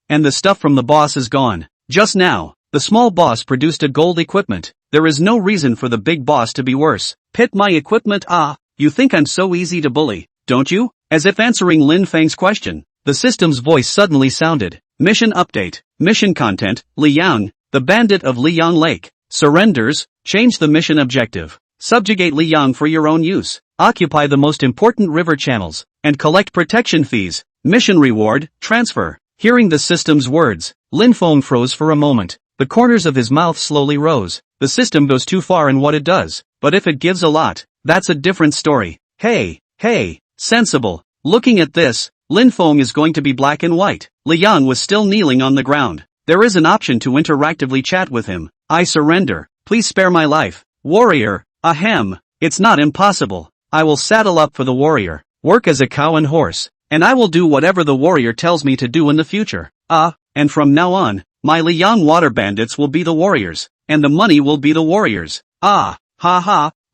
and the stuff from the boss is gone. Just now, the small boss produced a gold equipment. There is no reason for the big boss to be worse. Pit my equipment. Ah, you think I'm so easy to bully, don't you? As if answering Lin Feng's question, the system's voice suddenly sounded. Mission update. Mission content. Liang, the bandit of Liang Lake, surrenders. Change the mission objective. Subjugate Liang for your own use. Occupy the most important river channels, and collect protection fees. Mission reward. Transfer. Hearing the system's words, Lin Feng froze for a moment. The corners of his mouth slowly rose. The system goes too far in what it does, but if it gives a lot, that's a different story. Hey, sensible. Looking at this, Lin Feng is going to be black and white. Liang was still kneeling on the ground. There is an option to interactively chat with him. I surrender. Please spare my life. Warrior. Ahem. It's not impossible. I will saddle up for the warrior, work as a cow and horse, and I will do whatever the warrior tells me to do in the future. And from now on, my Liang water bandits will be the warriors, and the money will be the warriors.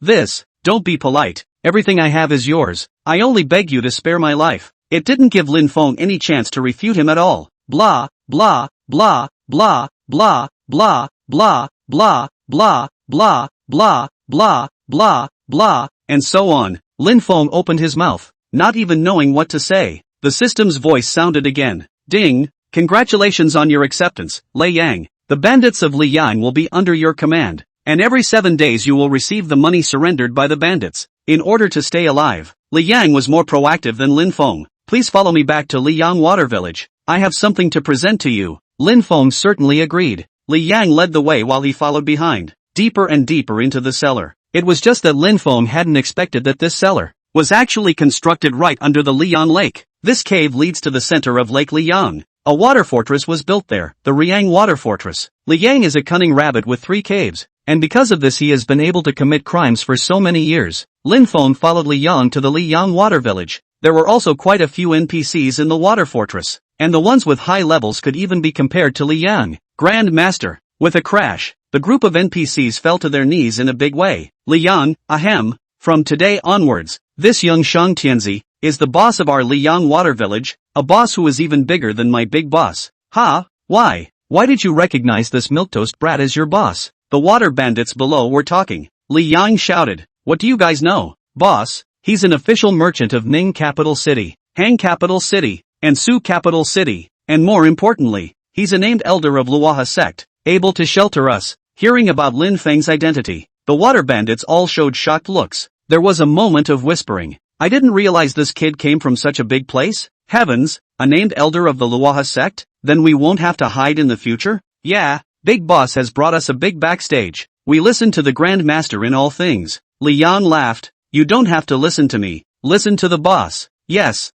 This, don't be polite. Everything I have is yours. I only beg you to spare my life. It didn't give Lin Feng any chance to refute him at all. Blah, blah, blah, blah, blah, blah, blah, blah, blah, blah, blah, blah, blah, blah, and so on. Lin Feng opened his mouth, not even knowing what to say. The system's voice sounded again. Ding! Congratulations on your acceptance, Lei Yang. The bandits of Liang will be under your command, and every 7 days you will receive the money surrendered by the bandits. In order to stay alive, Liang was more proactive than Lin Feng. Please follow me back to Liang Water Village. I have something to present to you. Lin Feng certainly agreed. Liang led the way while he followed behind, deeper and deeper into the cellar. It was just that Lin Feng hadn't expected that this cellar was actually constructed right under the Liang Lake. This cave leads to the center of Lake Liang. A water fortress was built there, the Riang Water Fortress. Liang is a cunning rabbit with 3 caves, and because of this he has been able to commit crimes for so many years. Lin Feng followed Liang to the Liang Water Village. There were also quite a few NPCs in the water fortress, and the ones with high levels could even be compared to Liang. Grand Master. With a crash, the group of NPCs fell to their knees in a big way. Liang, ahem, from today onwards, this young Shang Tianzi is the boss of our Liang Water Village, a boss who is even bigger than my big boss. Why? Why did you recognize this milquetoast brat as your boss? The water bandits below were talking. Liang shouted, what do you guys know? Boss, he's an official merchant of Ning capital city, Hang capital city, and Su capital city, and more importantly, he's a named elder of Luoha sect, able to shelter us. Hearing about Lin Feng's identity, the water bandits all showed shocked looks. There was a moment of whispering. I didn't realize this kid came from such a big place. Heavens, a named elder of the Luoha sect? Then we won't have to hide in the future? Yeah, Big Boss has brought us a big backstage. We listen to the Grand Master in all things. Liang laughed. You don't have to listen to me. Listen to the boss. Yes,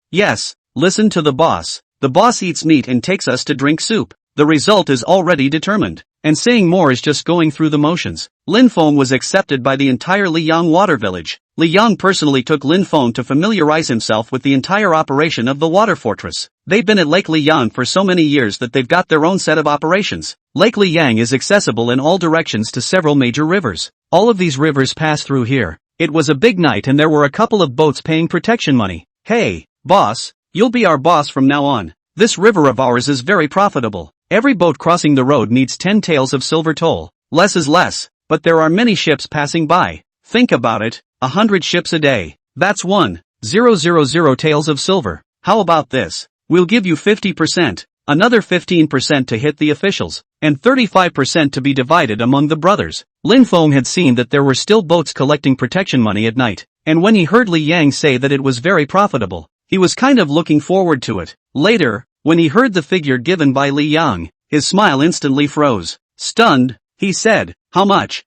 listen to the boss. The boss eats meat and takes us to drink soup. The result is already determined. And saying more is just going through the motions. Lin Feng was accepted by the entire Liang Water Village. Liang personally took Lin Feng to familiarize himself with the entire operation of the water fortress. They've been at Lake Liang for so many years that they've got their own set of operations. Lake Liang is accessible in all directions to several major rivers. All of these rivers pass through here. It was a big night and there were a couple of boats paying protection money. Hey, boss, you'll be our boss from now on. This river of ours is very profitable. Every boat crossing the road needs 10 taels of silver toll. Less is less, but there are many ships passing by. Think about it, 100 ships a day. That's 1,000 taels of silver. How about this? We'll give you 50%, another 15% to hit the officials, and 35% to be divided among the brothers. Lin Feng had seen that there were still boats collecting protection money at night, and when he heard Li Yang say that it was very profitable, he was kind of looking forward to it. Later, when he heard the figure given by Li Yang, his smile instantly froze. Stunned, he said, how much?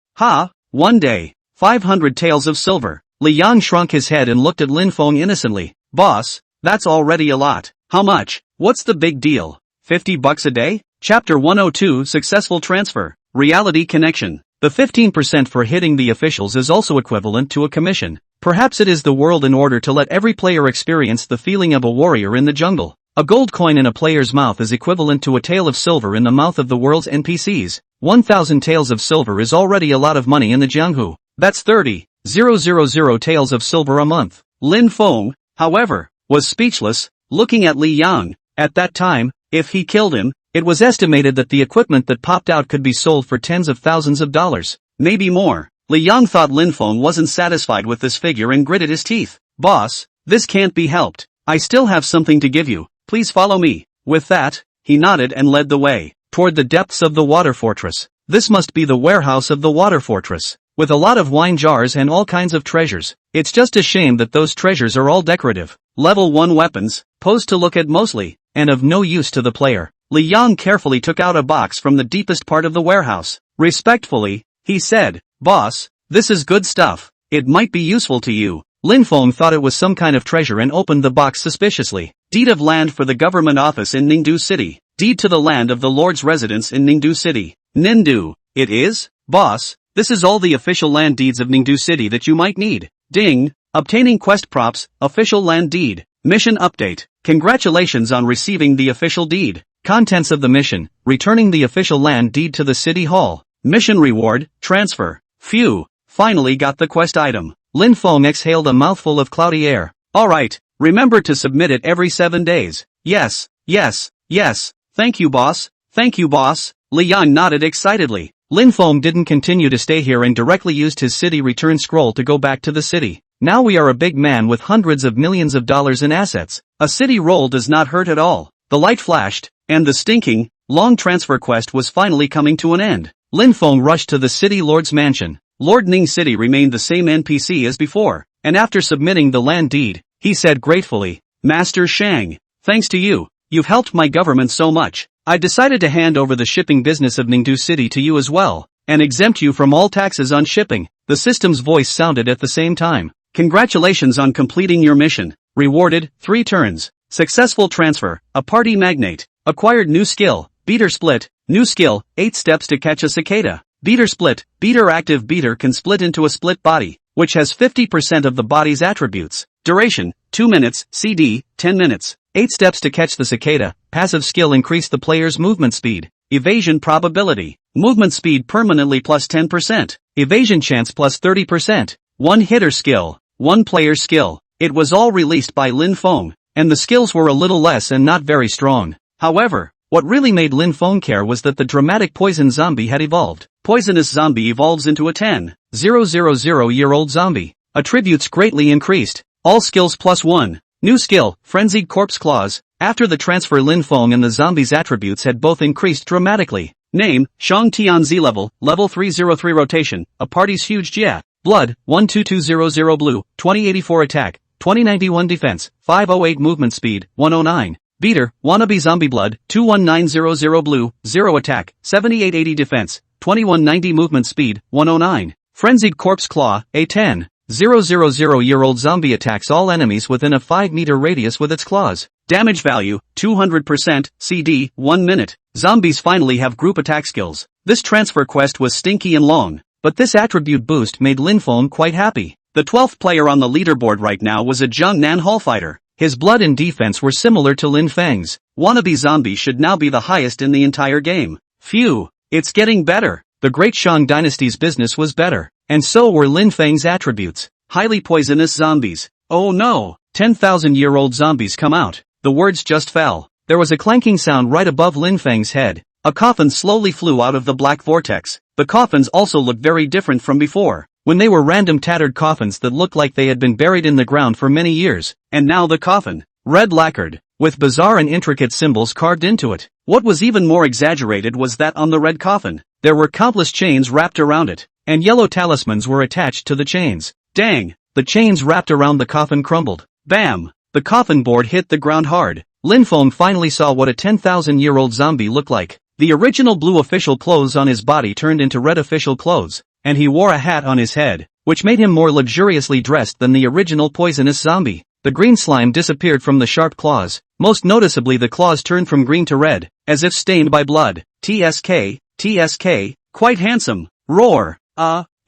1 day, 500 taels of silver. Li Yang shrunk his head and looked at Lin Feng innocently. Boss, that's already a lot. How much? What's the big deal? $50 a day? Chapter 102 Successful Transfer. Reality Connection. The 15% for hitting the officials is also equivalent to a commission. Perhaps it is the world in order to let every player experience the feeling of a warrior in the jungle. A gold coin in a player's mouth is equivalent to a tael of silver in the mouth of the world's NPCs. 1,000 taels of silver is already a lot of money in the Jianghu. That's 30,000 taels of silver a month. Lin Feng, however, was speechless, looking at Li Yang. At that time, if he killed him, it was estimated that the equipment that popped out could be sold for tens of thousands of dollars. maybe more. Li Yang thought Lin Feng wasn't satisfied with this figure and gritted his teeth. Boss, this can't be helped. I still have something to give you, please follow me. With that, he nodded and led the way toward the depths of the water fortress. This must be the warehouse of the water fortress, with a lot of wine jars and all kinds of treasures. It's just a shame that those treasures are all decorative. Level 1 weapons, posed to look at mostly, and of no use to the player. Li Yang carefully took out a box from the deepest part of the warehouse. Respectfully, he said, Boss, this is good stuff. It might be useful to you. Lin Feng thought it was some kind of treasure and opened the box suspiciously. Deed of land for the government office in Ningdu City. Deed to the land of the Lord's residence in Ningdu City. Ningdu, it is? Boss, this is all the official land deeds of Ningdu City that you might need. Ding, obtaining quest props, official land deed. Mission update. Congratulations on receiving the official deed. Contents of the mission, returning the official land deed to the city hall. Mission reward, transfer. Phew, finally got the quest item. Lin Feng exhaled a mouthful of cloudy air. Alright, remember to submit it every 7 days. Yes, yes, yes, thank you boss, thank you boss. Li Yang nodded excitedly. Lin Feng didn't continue to stay here and directly used his city return scroll to go back to the city. Now we are a big man with hundreds of millions of dollars in assets. A city roll does not hurt at all. The light flashed, and the stinking, long transfer quest was finally coming to an end. Lin Feng rushed to the city lord's mansion. Lord Ning City remained the same NPC as before, and after submitting the land deed, he said gratefully, Master Shang, thanks to you, you've helped my government so much. I decided to hand over the shipping business of Ningdu City to you as well, and exempt you from all taxes on shipping. The system's voice sounded at the same time. Congratulations on completing your mission. Rewarded, 3 turns. Successful transfer, a party magnate. Acquired new skill, beater split. New skill, 8 steps to catch a cicada. Beater split, beater active beater can split into a split body, which has 50% of the body's attributes. Duration, 2 minutes, CD, 10 minutes. 8 steps to catch the cicada. Passive skill increase the player's movement speed. Evasion probability. Movement speed permanently plus 10%. Evasion chance plus 30%. 1 hitter skill. 1 player skill. It was all released by Lin Feng, and the skills were a little less and not very strong. However, what really made Lin Feng care was that the dramatic poison zombie had evolved. Poisonous zombie evolves into a 10,000-year-old zombie. Attributes greatly increased. All skills plus 1. New skill, Frenzied Corpse Claws. After the transfer, Lin Feng and the zombie's attributes had both increased dramatically. Name, Shang Tianzi level 303 rotation, a party's huge Jia. Blood, 12200 blue, 2084 attack, 2091 defense, 508 movement speed, 109. Beater, wannabe zombie blood, 21900 blue, 0 attack, 7880 defense, 2190 movement speed, 109. Frenzied Corpse Claw, a 10,000-year-old zombie attacks all enemies within a 5-meter radius with its claws. Damage value, 200%, CD, 1 minute. Zombies finally have group attack skills. This transfer quest was stinky and long, but this attribute boost made Lin Feng quite happy. The 12th player on the leaderboard right now was a Zhengnan Hall fighter. His blood and defense were similar to Lin Feng's. Wannabe zombie should now be the highest in the entire game. Phew, it's getting better. The Great Shang Dynasty's business was better, and so were Lin Feng's attributes. Highly poisonous zombies. Oh no, 10,000-year-old zombies come out. The words just fell. There was a clanking sound right above Lin Feng's head. A coffin slowly flew out of the black vortex. The coffins also looked very different from before, when they were random tattered coffins that looked like they had been buried in the ground for many years. And now the coffin, red lacquered, with bizarre and intricate symbols carved into it. What was even more exaggerated was that on the red coffin, there were countless chains wrapped around it, and yellow talismans were attached to the chains. Dang, the chains wrapped around the coffin crumbled. Bam! The coffin board hit the ground hard. Lin Feng finally saw what a 10,000-year-old zombie looked like. The original blue official clothes on his body turned into red official clothes, and he wore a hat on his head, which made him more luxuriously dressed than the original poisonous zombie. The green slime disappeared from the sharp claws. Most noticeably, the claws turned from green to red, as if stained by blood. TSK, TSK, quite handsome. Roar.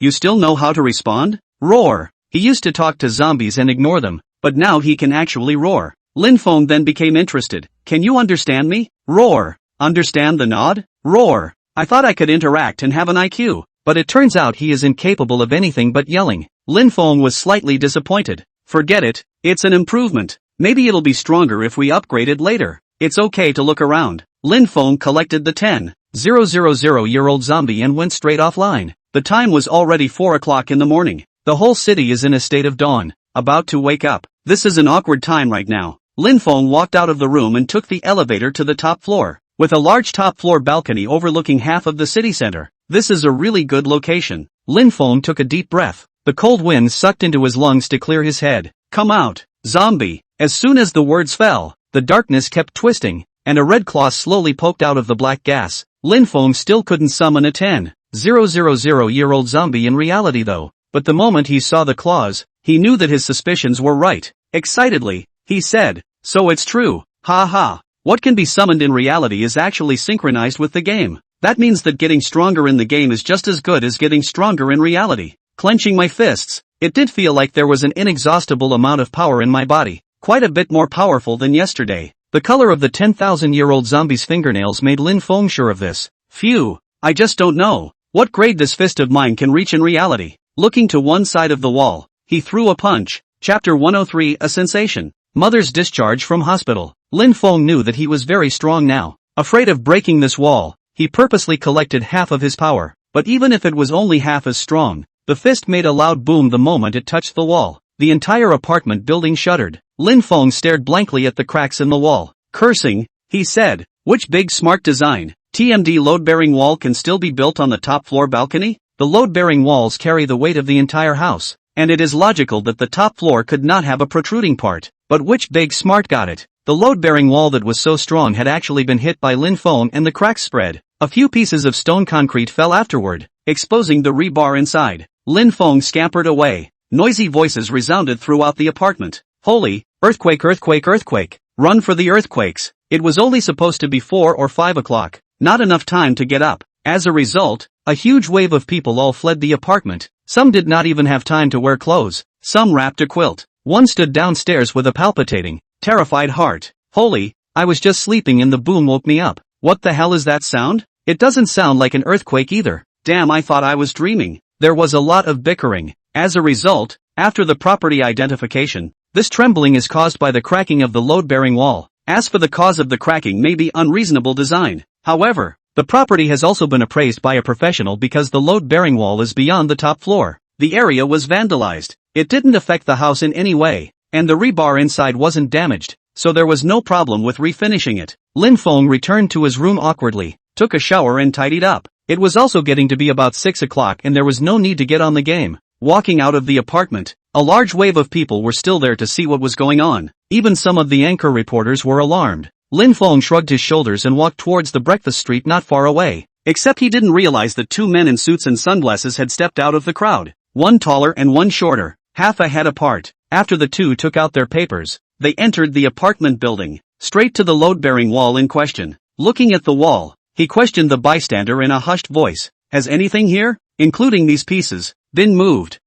You still know how to respond? Roar. He used to talk to zombies and ignore them, but now he can actually roar. Lin Feng then became interested. Can you understand me? Roar. Understand the nod? Roar. I thought I could interact and have an IQ, but it turns out he is incapable of anything but yelling. Lin Feng was slightly disappointed. Forget it, it's an improvement. Maybe it'll be stronger if we upgrade it later. It's okay to look around. Lin Feng collected the 10,000-year-old zombie and went straight offline. The time was already 4 o'clock in the morning. The whole city is in a state of dawn, about to wake up. This is an awkward time right now. Lin Feng walked out of the room and took the elevator to the top floor, with a large top floor balcony overlooking half of the city center. This is a really good location. Lin Feng took a deep breath. The cold wind sucked into his lungs to clear his head. Come out, zombie. As soon as the words fell, the darkness kept twisting, and a red claw slowly poked out of the black gas. Lin Feng still couldn't summon a 10,000-year-old zombie in reality though. But the moment he saw the claws, he knew that his suspicions were right. Excitedly, he said, "So it's true, ha ha. What can be summoned in reality is actually synchronized with the game. That means that getting stronger in the game is just as good as getting stronger in reality." Clenching my fists, it did feel like there was an inexhaustible amount of power in my body, quite a bit more powerful than yesterday. The color of the 10,000-year-old zombie's fingernails made Lin Feng sure of this. Phew, I just don't know what grade this fist of mine can reach in reality. Looking to one side of the wall, he threw a punch. Chapter 103, A Sensation. Mother's discharge from hospital. Lin Feng knew that he was very strong now. Afraid of breaking this wall, he purposely collected half of his power. But even if it was only half as strong, the fist made a loud boom the moment it touched the wall. The entire apartment building shuddered. Lin Feng stared blankly at the cracks in the wall. Cursing, he said, "Which big smart design? TMD load-bearing wall can still be built on the top floor balcony? The load-bearing walls carry the weight of the entire house, and it is logical that the top floor could not have a protruding part. But which big smart got it?" The load-bearing wall that was so strong had actually been hit by Lin Feng and the cracks spread. A few pieces of stone concrete fell afterward, exposing the rebar inside. Lin Feng scampered away. Noisy voices resounded throughout the apartment. Holy, earthquake, earthquake, earthquake. Run for the earthquakes. It was only supposed to be 4 or 5 o'clock. Not enough time to get up. As a result, a huge wave of people all fled the apartment. Some did not even have time to wear clothes. Some wrapped a quilt. One stood downstairs with a palpitating, terrified heart. Holy, I was just sleeping and the boom woke me up. What the hell is that sound? It doesn't sound like an earthquake either. Damn, I thought I was dreaming. There was a lot of bickering. As a result, after the property identification, this trembling is caused by the cracking of the load-bearing wall. As for the cause of the cracking may be unreasonable design. However, the property has also been appraised by a professional because the load-bearing wall is beyond the top floor. The area was vandalized. It didn't affect the house in any way, and the rebar inside wasn't damaged, so there was no problem with refinishing it. Lin Feng returned to his room awkwardly, took a shower and tidied up. It was also getting to be about 6 o'clock and there was no need to get on the game. Walking out of the apartment, a large wave of people were still there to see what was going on. Even some of the anchor reporters were alarmed. Lin Feng shrugged his shoulders and walked towards the breakfast street not far away. Except he didn't realize that 2 men in suits and sunglasses had stepped out of the crowd. One taller and one shorter, half a head apart. After the two took out their papers, they entered the apartment building, straight to the load-bearing wall in question. Looking at the wall, he questioned the bystander in a hushed voice. Has anything here, including these pieces, been moved?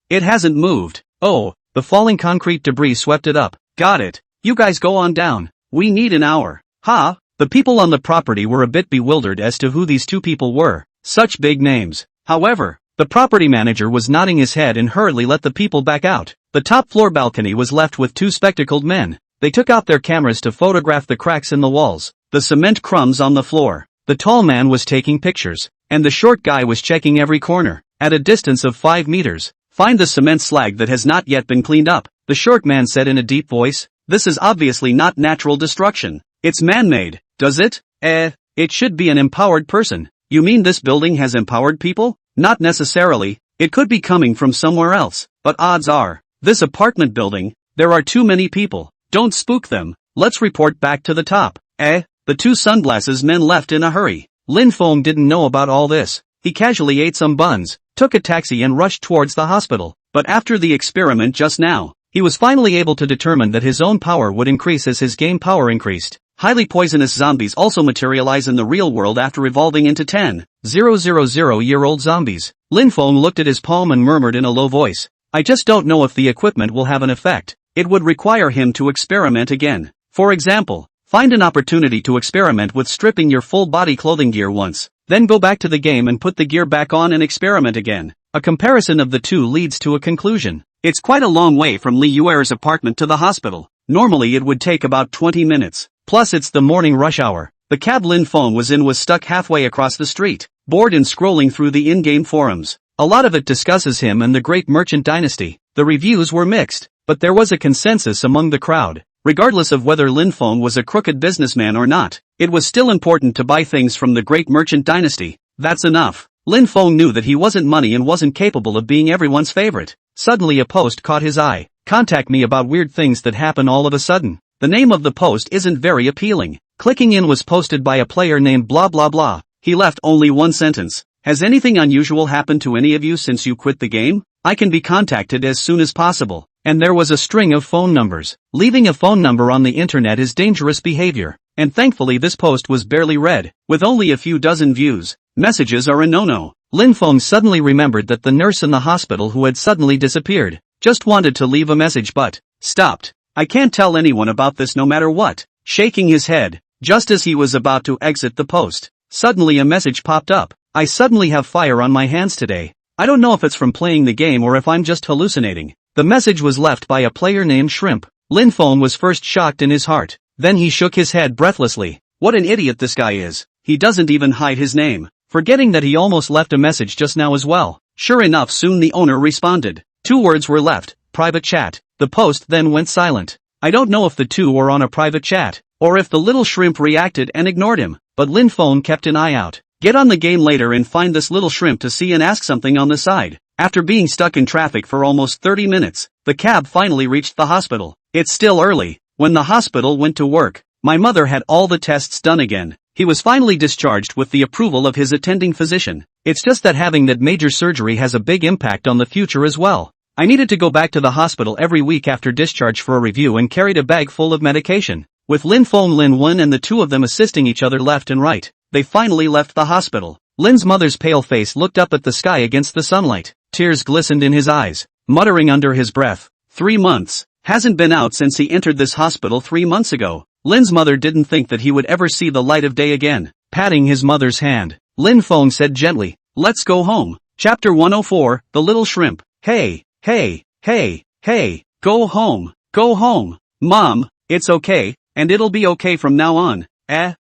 It hasn't moved. Oh, the falling concrete debris swept it up. Got it. You guys go on down. We need an hour. Ha! The people on the property were a bit bewildered as to who these two people were. Such big names. However, the property manager was nodding his head and hurriedly let the people back out. The top floor balcony was left with 2 spectacled men. They took out their cameras to photograph the cracks in the walls, the cement crumbs on the floor. The tall man was taking pictures, and the short guy was checking every corner. At a distance of 5 meters, find the cement slag that has not yet been cleaned up, the short man said in a deep voice. This is obviously not natural destruction. It's man-made, does it? It should be an empowered person. You mean this building has empowered people? Not necessarily. It could be coming from somewhere else, but odds are, this apartment building, there are too many people. Don't spook them. Let's report back to the top. The 2 sunglasses men left in a hurry. Lin Feng didn't know about all this. He casually ate some buns, took a taxi and rushed towards the hospital. But after the experiment just now, he was finally able to determine that his own power would increase as his game power increased. Highly poisonous zombies also materialize in the real world after evolving into 10,000-year-old zombies. Lin Feng looked at his palm and murmured in a low voice. I just don't know if the equipment will have an effect. It would require him to experiment again. For example, find an opportunity to experiment with stripping your full body clothing gear once, then go back to the game and put the gear back on and experiment again. A comparison of the two leads to a conclusion. It's quite a long way from Li Yuer's apartment to the hospital. Normally it would take about 20 minutes. Plus it's the morning rush hour. The cab Lin Feng was in was stuck halfway across the street. bored and scrolling through the in-game forums. A lot of it discusses him and the great merchant dynasty. The reviews were mixed, but there was a consensus among the crowd. Regardless of whether Lin Feng was a crooked businessman or not, it was still important to buy things from the great merchant dynasty. That's enough. Lin Feng knew that he wasn't money and wasn't capable of being everyone's favorite. Suddenly a post caught his eye. Contact me about weird things that happen all of a sudden. The name of the post isn't very appealing. Clicking in was posted by a player named blah blah blah. He left only one sentence. Has anything unusual happened to any of you since you quit the game? I can be contacted as soon as possible. And there was a string of phone numbers. Leaving a phone number on the internet is dangerous behavior. And thankfully this post was barely read, with only a few dozen views. Messages are a no-no. Lin Feng suddenly remembered that the nurse in the hospital who had suddenly disappeared just wanted to leave a message but stopped. I can't tell anyone about this no matter what. Shaking his head, just as he was about to exit the post, suddenly a message popped up. I suddenly have fire on my hands today. I don't know if it's from playing the game or if I'm just hallucinating. The message was left by a player named Shrimp. Lin Feng was first shocked in his heart. Then he shook his head breathlessly. What an idiot this guy is. He doesn't even hide his name. Forgetting that he almost left a message just now as well. Sure enough, soon the owner responded. 2 words were left. Private chat. The post then went silent. I don't know if the two were on a private chat, or if the little shrimp reacted and ignored him, but Lin Feng kept an eye out. Get on the game later and find this little shrimp to see and ask something on the side. After being stuck in traffic for almost 30 minutes, the cab finally reached the hospital. It's still early. When the hospital went to work, my mother had all the tests done again. He was finally discharged with the approval of his attending physician. It's just that having that major surgery has a big impact on the future as well. I needed to go back to the hospital every week after discharge for a review and carried a bag full of medication. With Lin Feng, Lin Wen and the two of them assisting each other left and right, they finally left the hospital. Lin's mother's pale face looked up at the sky against the sunlight. Tears glistened in his eyes, muttering under his breath. 3 months. Hasn't been out since he entered this hospital 3 months ago. Lin's mother didn't think that he would ever see the light of day again. Patting his mother's hand, Lin Feng said gently, let's go home. Chapter 104, The Little Shrimp. Hey, go home, go home. Mom, it's okay, and it'll be okay from now on.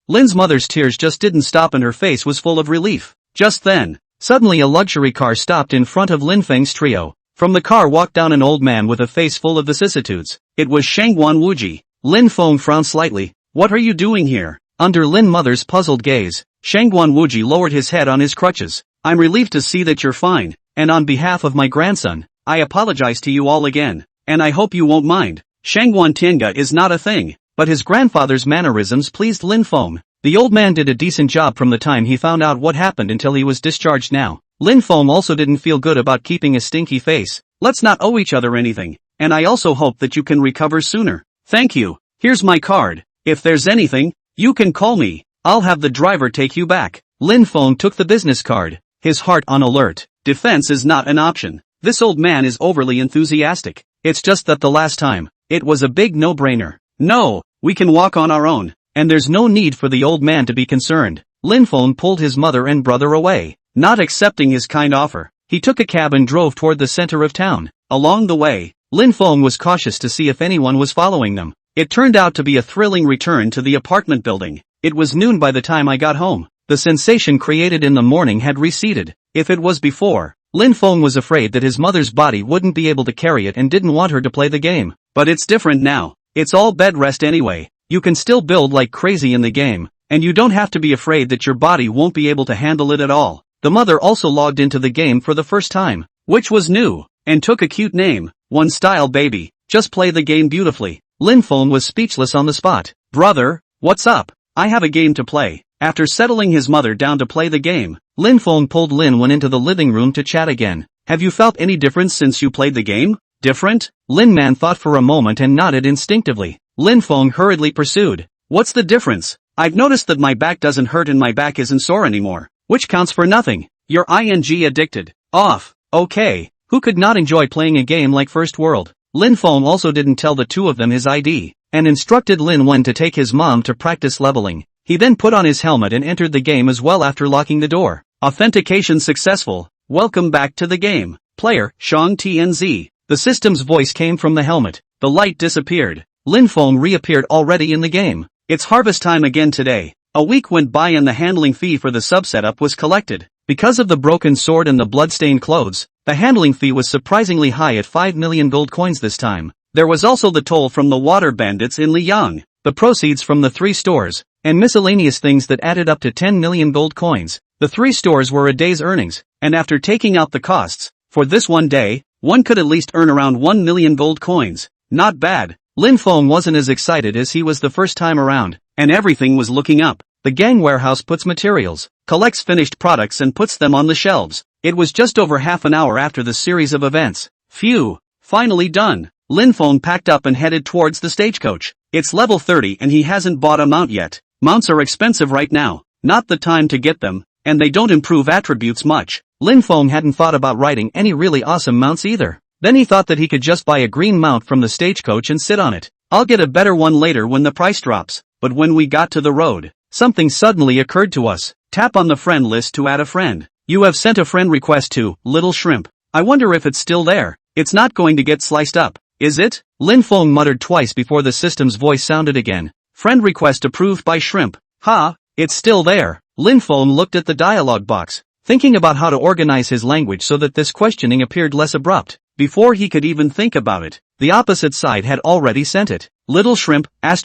Lin's mother's tears just didn't stop and her face was full of relief. Just then, suddenly a luxury car stopped in front of Lin Feng's trio. From the car walked down an old man with a face full of vicissitudes. It was Shangguan Wuji. Lin Feng frowned slightly. What are you doing here? Under Lin mother's puzzled gaze, Shangguan Wuji lowered his head on his crutches. I'm relieved to see that you're fine, and on behalf of my grandson, I apologize to you all again, and I hope you won't mind. Shangguan Tianga is not a thing. But his grandfather's mannerisms pleased Lin Feng. The old man did a decent job from the time he found out what happened until he was discharged now. Lin Feng also didn't feel good about keeping a stinky face. Let's not owe each other anything, and I also hope that you can recover sooner. Thank you. Here's my card. If there's anything, you can call me. I'll have the driver take you back. Lin Feng took the business card, his heart on alert. Defense is not an option. This old man is overly enthusiastic. It's just that the last time, it was a big no-brainer. No, we can walk on our own, and there's no need for the old man to be concerned. Lin Feng pulled his mother and brother away, not accepting his kind offer. He took a cab and drove toward the center of town. Along the way, Lin Feng was cautious to see if anyone was following them. It turned out to be a thrilling return to the apartment building. It was noon by the time I got home. The sensation created in the morning had receded. If it was before, Lin Feng was afraid that his mother's body wouldn't be able to carry it and didn't want her to play the game. But it's different now. It's all bed rest anyway. You can still build like crazy in the game, and you don't have to be afraid that your body won't be able to handle it at all. The mother also logged into the game for the first time, which was new, and took a cute name, One Style Baby. Just play the game beautifully. Lin Feng was speechless on the spot. Brother, what's up? I have a game to play. After settling his mother down to play the game, Lin Feng pulled Lin Wen into the living room to chat again. Have you felt any difference since you played the game? Different? Lin Man thought for a moment and nodded instinctively. Lin Feng hurriedly pursued. What's the difference? I've noticed that my back doesn't hurt and my back isn't sore anymore. Which counts for nothing. You're ing addicted. Off. Okay. Who could not enjoy playing a game like First World? Lin Feng also didn't tell the two of them his ID, and instructed Lin Wen to take his mom to practice leveling. He then put on his helmet and entered the game as well after locking the door. Authentication successful. Welcome back to the game. Player, Shang TNZ. The system's voice came from the helmet. The light disappeared. Lin Feng reappeared already in the game. It's harvest time again today. A week went by and the handling fee for the sub-setup was collected. Because of the broken sword and the blood-stained clothes, the handling fee was surprisingly high at 5 million gold coins this time. There was also the toll from the water bandits in Liang, the proceeds from the 3 stores, and miscellaneous things that added up to 10 million gold coins. The 3 stores were a day's earnings, and after taking out the costs, for this one day, one could at least earn around 1 million gold coins. Not bad. Lin Feng wasn't as excited as he was the first time around, and everything was looking up. The gang warehouse puts materials, collects finished products and puts them on the shelves. It was just over half an hour after the series of events. Phew, finally done. Lin Feng packed up and headed towards the stagecoach. It's level 30 and he hasn't bought a mount yet. Mounts are expensive right now, not the time to get them, and they don't improve attributes much. Lin Feng hadn't thought about riding any really awesome mounts either. Then he thought that he could just buy a green mount from the stagecoach and sit on it. I'll get a better one later when the price drops. But when we got to the road, something suddenly occurred to us. Tap on the friend list to add a friend. You have sent a friend request to Little Shrimp. I wonder if it's still there. It's not going to get sliced up, is it? Lin Feng muttered twice before the system's voice sounded again. Friend request approved by Shrimp. Ha, it's still there. Lin Feng looked at the dialog box, thinking about how to organize his language so that this questioning appeared less abrupt. Before he could even think about it, the opposite side had already sent it. Little Shrimp, *******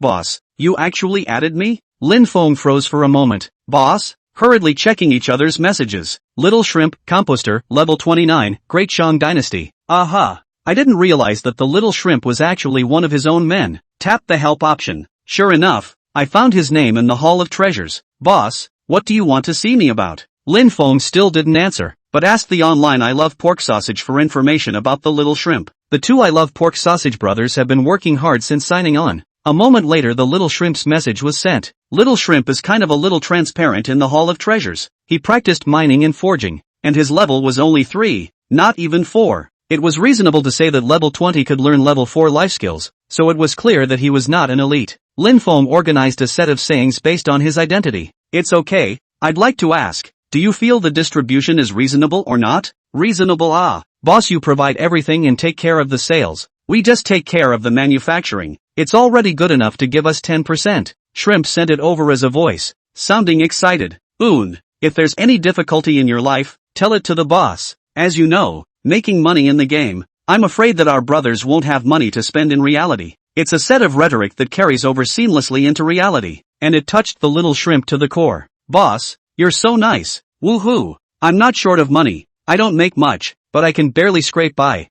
boss. You actually added me? Lin Feng froze for a moment. Boss? Hurriedly checking each other's messages. Little Shrimp, composter, level 29, Great Shang Dynasty. Aha. I didn't realize that the Little Shrimp was actually one of his own men. Tap the help option. Sure enough, I found his name in the Hall of Treasures. Boss, what do you want to see me about? Lin Feng still didn't answer, but asked the online I Love Pork Sausage for information about the Little Shrimp. The 2 I Love Pork Sausage brothers have been working hard since signing on. A moment later the Little Shrimp's message was sent. Little Shrimp is kind of a little transparent in the Hall of Treasures. He practiced mining and forging, and his level was only 3, not even 4. It was reasonable to say that level 20 could learn level 4 life skills, so it was clear that he was not an elite. Lin Feng organized a set of sayings based on his identity. It's okay, I'd like to ask, do you feel the distribution is reasonable or not? Reasonable. Boss, you provide everything and take care of the sales. We just take care of the manufacturing. It's already good enough to give us 10%. Shrimp sent it over as a voice, sounding excited. If there's any difficulty in your life, tell it to the boss. As you know, making money in the game, I'm afraid that our brothers won't have money to spend in reality. It's a set of rhetoric that carries over seamlessly into reality, and it touched the Little Shrimp to the core. Boss, you're so nice. Woohoo. I'm not short of money. I don't make much, but I can barely scrape by.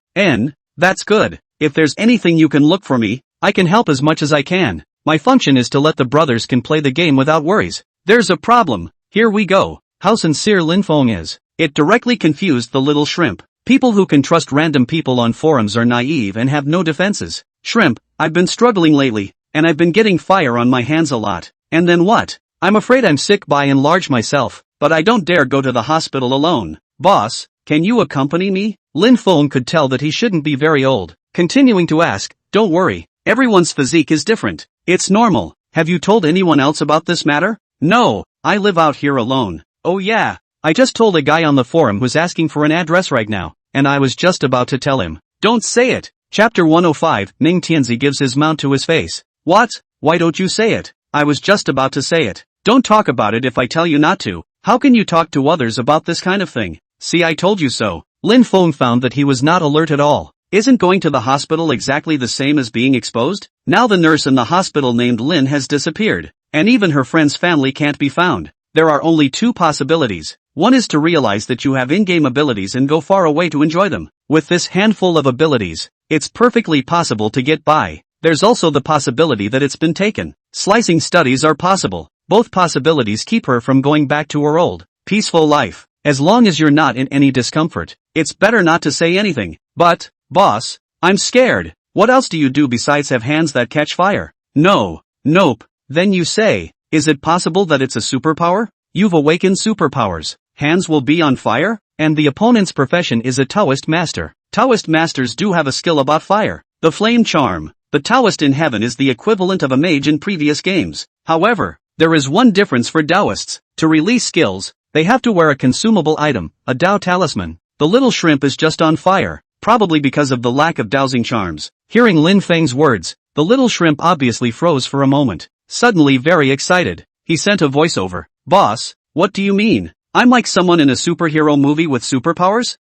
That's good. If there's anything you can look for me, I can help as much as I can. My function is to let the brothers can play the game without worries. There's a problem. Here we go. How sincere Lin Feng is. It directly confused the Little Shrimp. People who can trust random people on forums are naive and have no defenses. Shrimp, I've been struggling lately, and I've been getting fire on my hands a lot. And then what? I'm afraid I'm sick by and large myself, but I don't dare go to the hospital alone. Boss, can you accompany me? Lin Feng could tell that he shouldn't be very old. Continuing to ask, don't worry, everyone's physique is different. It's normal. Have you told anyone else about this matter? No, I live out here alone. Oh yeah, I just told a guy on the forum who's asking for an address right now, and I was just about to tell him. Don't say it. Chapter 105, Ning Tianzi gives his mount to his face. What? Why don't you say it? I was just about to say it. Don't talk about it if I tell you not to. How can you talk to others about this kind of thing? See, I told you so. Lin Feng found that he was not alert at all. Isn't going to the hospital exactly the same as being exposed? Now the nurse in the hospital named Lin has disappeared, and even her friend's family can't be found. There are only 2 possibilities. One is to realize that you have in-game abilities and go far away to enjoy them. With this handful of abilities, it's perfectly possible to get by. There's also the possibility that it's been taken. Slicing studies are possible. Both possibilities keep her from going back to her old, peaceful life. As long as you're not in any discomfort, it's better not to say anything. But, boss, I'm scared. What else do you do besides have hands that catch fire? No. Nope. Then you say, is it possible that it's a superpower? You've awakened superpowers. Hands will be on fire? And the opponent's profession is a Taoist master. Taoist masters do have a skill about fire. The flame charm. The Taoist in heaven is the equivalent of a mage in previous games. However, there is one difference for Taoists. To release skills, they have to wear a consumable item, a Tao talisman. The Little Shrimp is just on fire, probably because of the lack of dowsing charms. Hearing Lin Feng's words, the Little Shrimp obviously froze for a moment. suddenly very excited. He sent a voiceover. Boss, what do you mean? I'm like someone in a superhero movie with superpowers?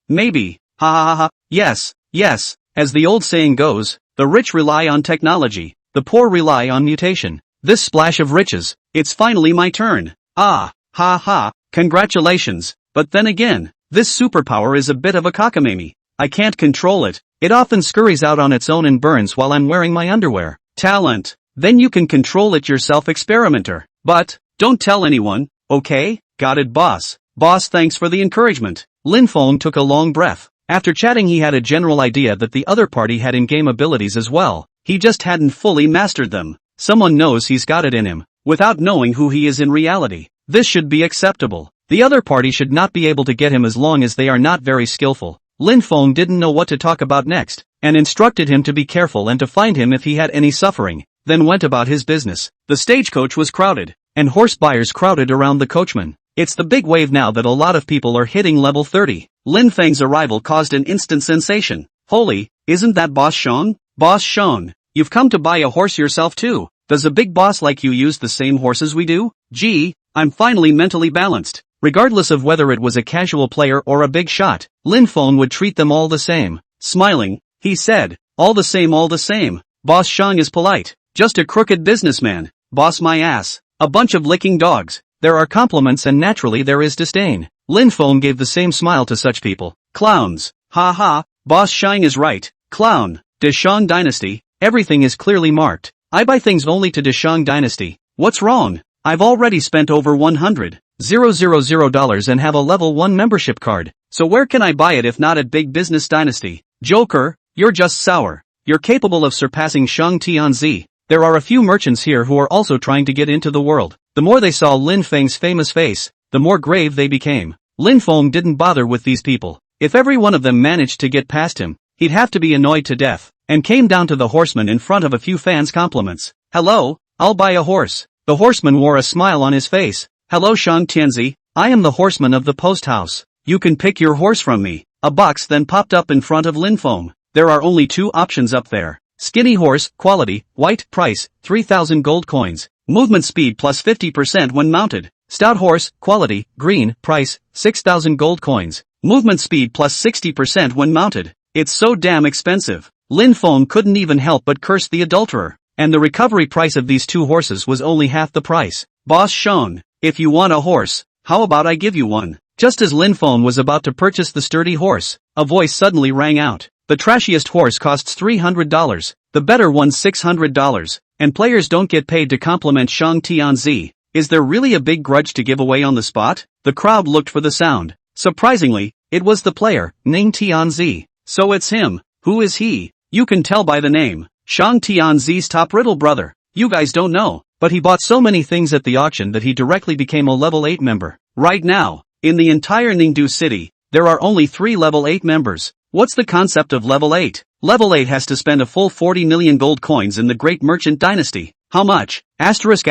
Maybe. Ha ha ha ha. Yes, yes. As the old saying goes, the rich rely on technology, the poor rely on mutation. This splash of riches, it's finally my turn. Ha ha. Congratulations. But then again, this superpower is a bit of a cockamamie. I can't control it. It often scurries out on its own and burns while I'm wearing my underwear. Talent. Then you can control it yourself, experimenter. But, don't tell anyone, okay? Got it, boss. Boss, thanks for the encouragement. Lin Feng took a long breath. After chatting, he had a general idea that the other party had in-game abilities as well. He just hadn't fully mastered them. Someone knows he's got it in him, without knowing who he is in reality. This should be acceptable. The other party should not be able to get him as long as they are not very skillful. Lin Feng didn't know what to talk about next, and instructed him to be careful and to find him if he had any suffering, then went about his business. The stagecoach was crowded, and horse buyers crowded around the coachman. It's the big wave now that a lot of people are hitting level 30. Lin Feng's arrival caused an instant sensation. Holy, isn't that Boss Shang? Boss Shang, you've come to buy a horse yourself too. Does a big boss like you use the same horses we do? Gee, I'm finally mentally balanced. Regardless of whether it was a casual player or a big shot, Lin Feng would treat them all the same. Smiling, he said, all the same. Boss Shang is polite, just a crooked businessman. Boss my ass, a bunch of licking dogs. There are compliments and naturally there is disdain. Lin Feng gave the same smile to such people. Clowns. Ha ha, Boss Shang is right. Clown. De Shang Dynasty, everything is clearly marked. I buy things only to De Shang Dynasty. What's wrong? I've already spent over $100,000 and have a level 1 membership card. So where can I buy it if not at Big Business Dynasty? Joker, you're just sour. You're capable of surpassing Shang Tianzi. There are a few merchants here who are also trying to get into the world. The more they saw Lin Feng's famous face, the more grave they became. Lin Feng didn't bother with these people. If every one of them managed to get past him, he'd have to be annoyed to death, and came down to the horseman in front of a few fans' compliments. Hello, I'll buy a horse. The horseman wore a smile on his face. Hello Shang Tianzi, I am the horseman of the post house. You can pick your horse from me. A box then popped up in front of Lin Feng. There are only 2 options up there. Skinny horse, quality, white, price, 3,000 gold coins. Movement speed plus 50% when mounted. Stout horse, quality, green, price, 6,000 gold coins. Movement speed plus 60% when mounted. It's so damn expensive. Lin Feng couldn't even help but curse the adulterer. And the recovery price of these 2 horses was only half the price. Boss Shang, if you want a horse, how about I give you one? Just as Lin Feng was about to purchase the sturdy horse, a voice suddenly rang out. The trashiest horse costs $300, the better one $600, and players don't get paid to compliment Shang Tianzi. Is there really a big grudge to give away on the spot? The crowd looked for the sound. Surprisingly, it was the player, Ning Tianzi. So it's him. Who is he? You can tell by the name. Shang Tianzi's top riddle brother. You guys don't know, but he bought so many things at the auction that he directly became a level 8 member. Right now, in the entire Ningdu city, there are only 3 level 8 members. What's the concept of level 8? Level 8 has to spend a full 40 million gold coins in the Great Merchant Dynasty. How much? Asterisk.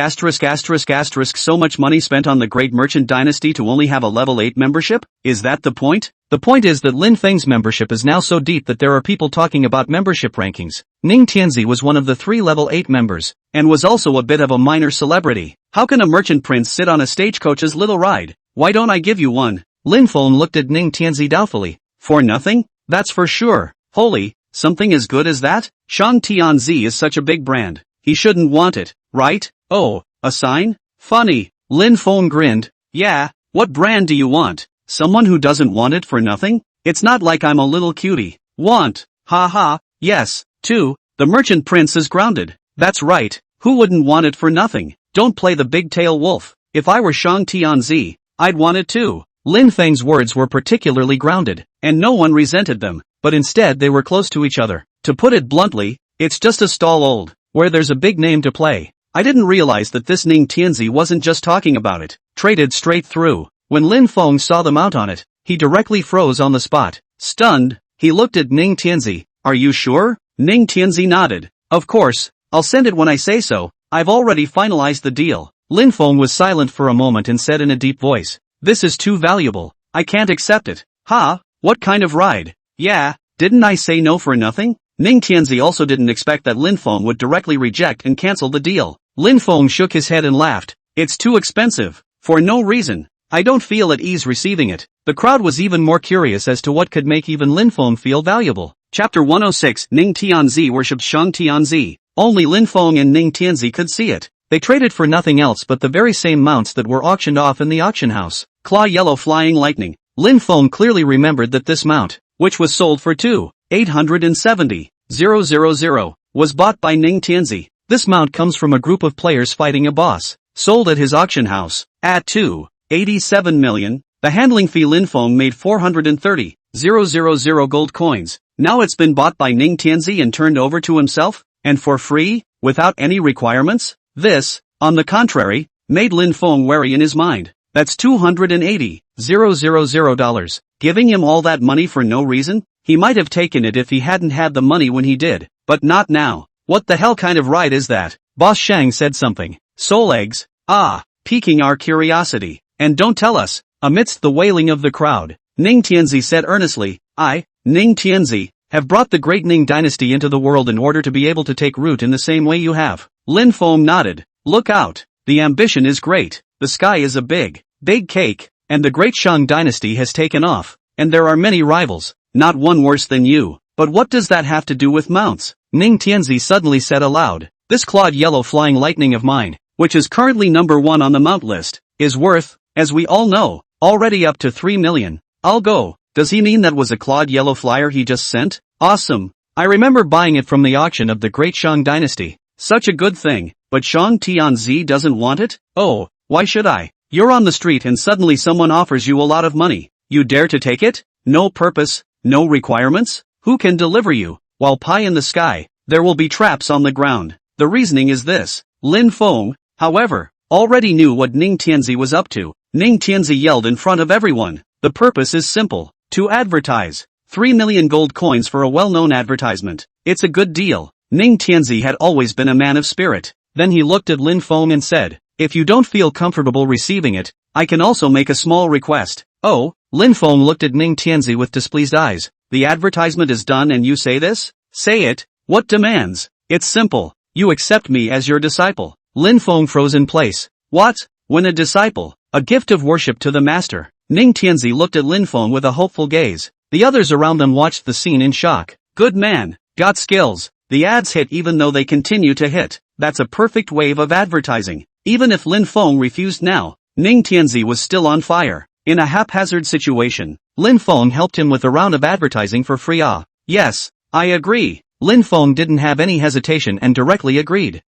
So much money spent on the Great Merchant Dynasty to only have a level 8 membership? Is that the point? The point is that Lin Feng's membership is now so deep that there are people talking about membership rankings. Ning Tianzi was one of the 3 level 8 members, and was also a bit of a minor celebrity. How can a merchant prince sit on a stagecoach's little ride? Why don't I give you one? Lin Feng looked at Ning Tianzi doubtfully. For nothing? That's for sure. Holy, something as good as that? Shang Tianzi is such a big brand. He shouldn't want it, right? Oh, a sign? Funny. Lin Feng grinned. Yeah, what brand do you want? Someone who doesn't want it for nothing? It's not like I'm a little cutie. Want? Ha ha, yes, too. The merchant prince is grounded. That's right, who wouldn't want it for nothing? Don't play the big tail wolf. If I were Shang Tianzi, I'd want it too. Lin Feng's words were particularly grounded, and no one resented them, but instead they were close to each other. To put it bluntly, it's just a stall old, where there's a big name to play. I didn't realize that this Ning Tianzi wasn't just talking about it, traded straight through. When Lin Feng saw them out on it, he directly froze on the spot. Stunned, he looked at Ning Tianzi. Are you sure? Ning Tianzi nodded. Of course, I'll send it when I say so. I've already finalized the deal. Lin Feng was silent for a moment and said in a deep voice. This is too valuable. I can't accept it. Ha, what kind of ride? Yeah, didn't I say no for nothing? Ning Tianzi also didn't expect that Lin Feng would directly reject and cancel the deal. Lin Feng shook his head and laughed. It's too expensive. For no reason. I don't feel at ease receiving it. The crowd was even more curious as to what could make even Lin Feng feel valuable. Chapter 106 Ning Tianzi worships Shang Tianzi. Only Lin Feng and Ning Tianzi could see it. They traded for nothing else but the very same mounts that were auctioned off in the auction house. Claw Yellow Flying Lightning. Lin Feng clearly remembered that this mount, which was sold for 2,870,000, was bought by Ning Tianzi. This mount comes from a group of players fighting a boss, sold at his auction house, at 287 million. The handling fee Lin Feng made 430,000 gold coins. Now it's been bought by Ning Tianzi and turned over to himself, and for free, without any requirements? This, on the contrary, made Lin Feng wary in his mind. That's $280,000. Giving him all that money for no reason? He might have taken it if he hadn't had the money when he did, but not now. What the hell kind of ride is that? Boss Shang said something. Soul eggs? Ah, piquing our curiosity. And don't tell us. Amidst the wailing of the crowd, Ning Tianzi said earnestly, I, Ning Tianzi, have brought the great Ning dynasty into the world in order to be able to take root in the same way you have. Lin Feng nodded. Look out. The ambition is great. The sky is a big cake, and the great Shang dynasty has taken off, and there are many rivals, not one worse than you. But what does that have to do with mounts? Ning Tianzi suddenly said aloud. This clawed yellow flying lightning of mine, which is currently number 1 on the mount list, is worth, as we all know, already up to 3 million. I'll go. Does he mean that was a clawed yellow flyer he just sent? Awesome. I remember buying it from the auction of the great Shang dynasty. Such a good thing, but Shang Tianzi doesn't want it? Oh, why should I? You're on the street and suddenly someone offers you a lot of money. You dare to take it? No purpose, no requirements? Who can deliver you? While pie in the sky, there will be traps on the ground. The reasoning is this. Lin Feng, however, already knew what Ning Tianzi was up to. Ning Tianzi yelled in front of everyone. The purpose is simple. To advertise. 3 million gold coins for a well-known advertisement. It's a good deal. Ning Tianzi had always been a man of spirit. Then he looked at Lin Feng and said, if you don't feel comfortable receiving it, I can also make a small request. Oh, Lin Feng looked at Ning Tianzi with displeased eyes. The advertisement is done and you say this? Say it. What demands? It's simple. You accept me as your disciple. Lin Feng froze in place. What? When a disciple? A gift of worship to the master. Ning Tianzi looked at Lin Feng with a hopeful gaze. The others around them watched the scene in shock. Good man. Got skills. The ads hit even though they continue to hit. That's a perfect wave of advertising. Even if Lin Feng refused now, Ning Tianzi was still on fire. In a haphazard situation, Lin Feng helped him with a round of advertising for free. Yes, I agree. Lin Feng didn't have any hesitation and directly agreed.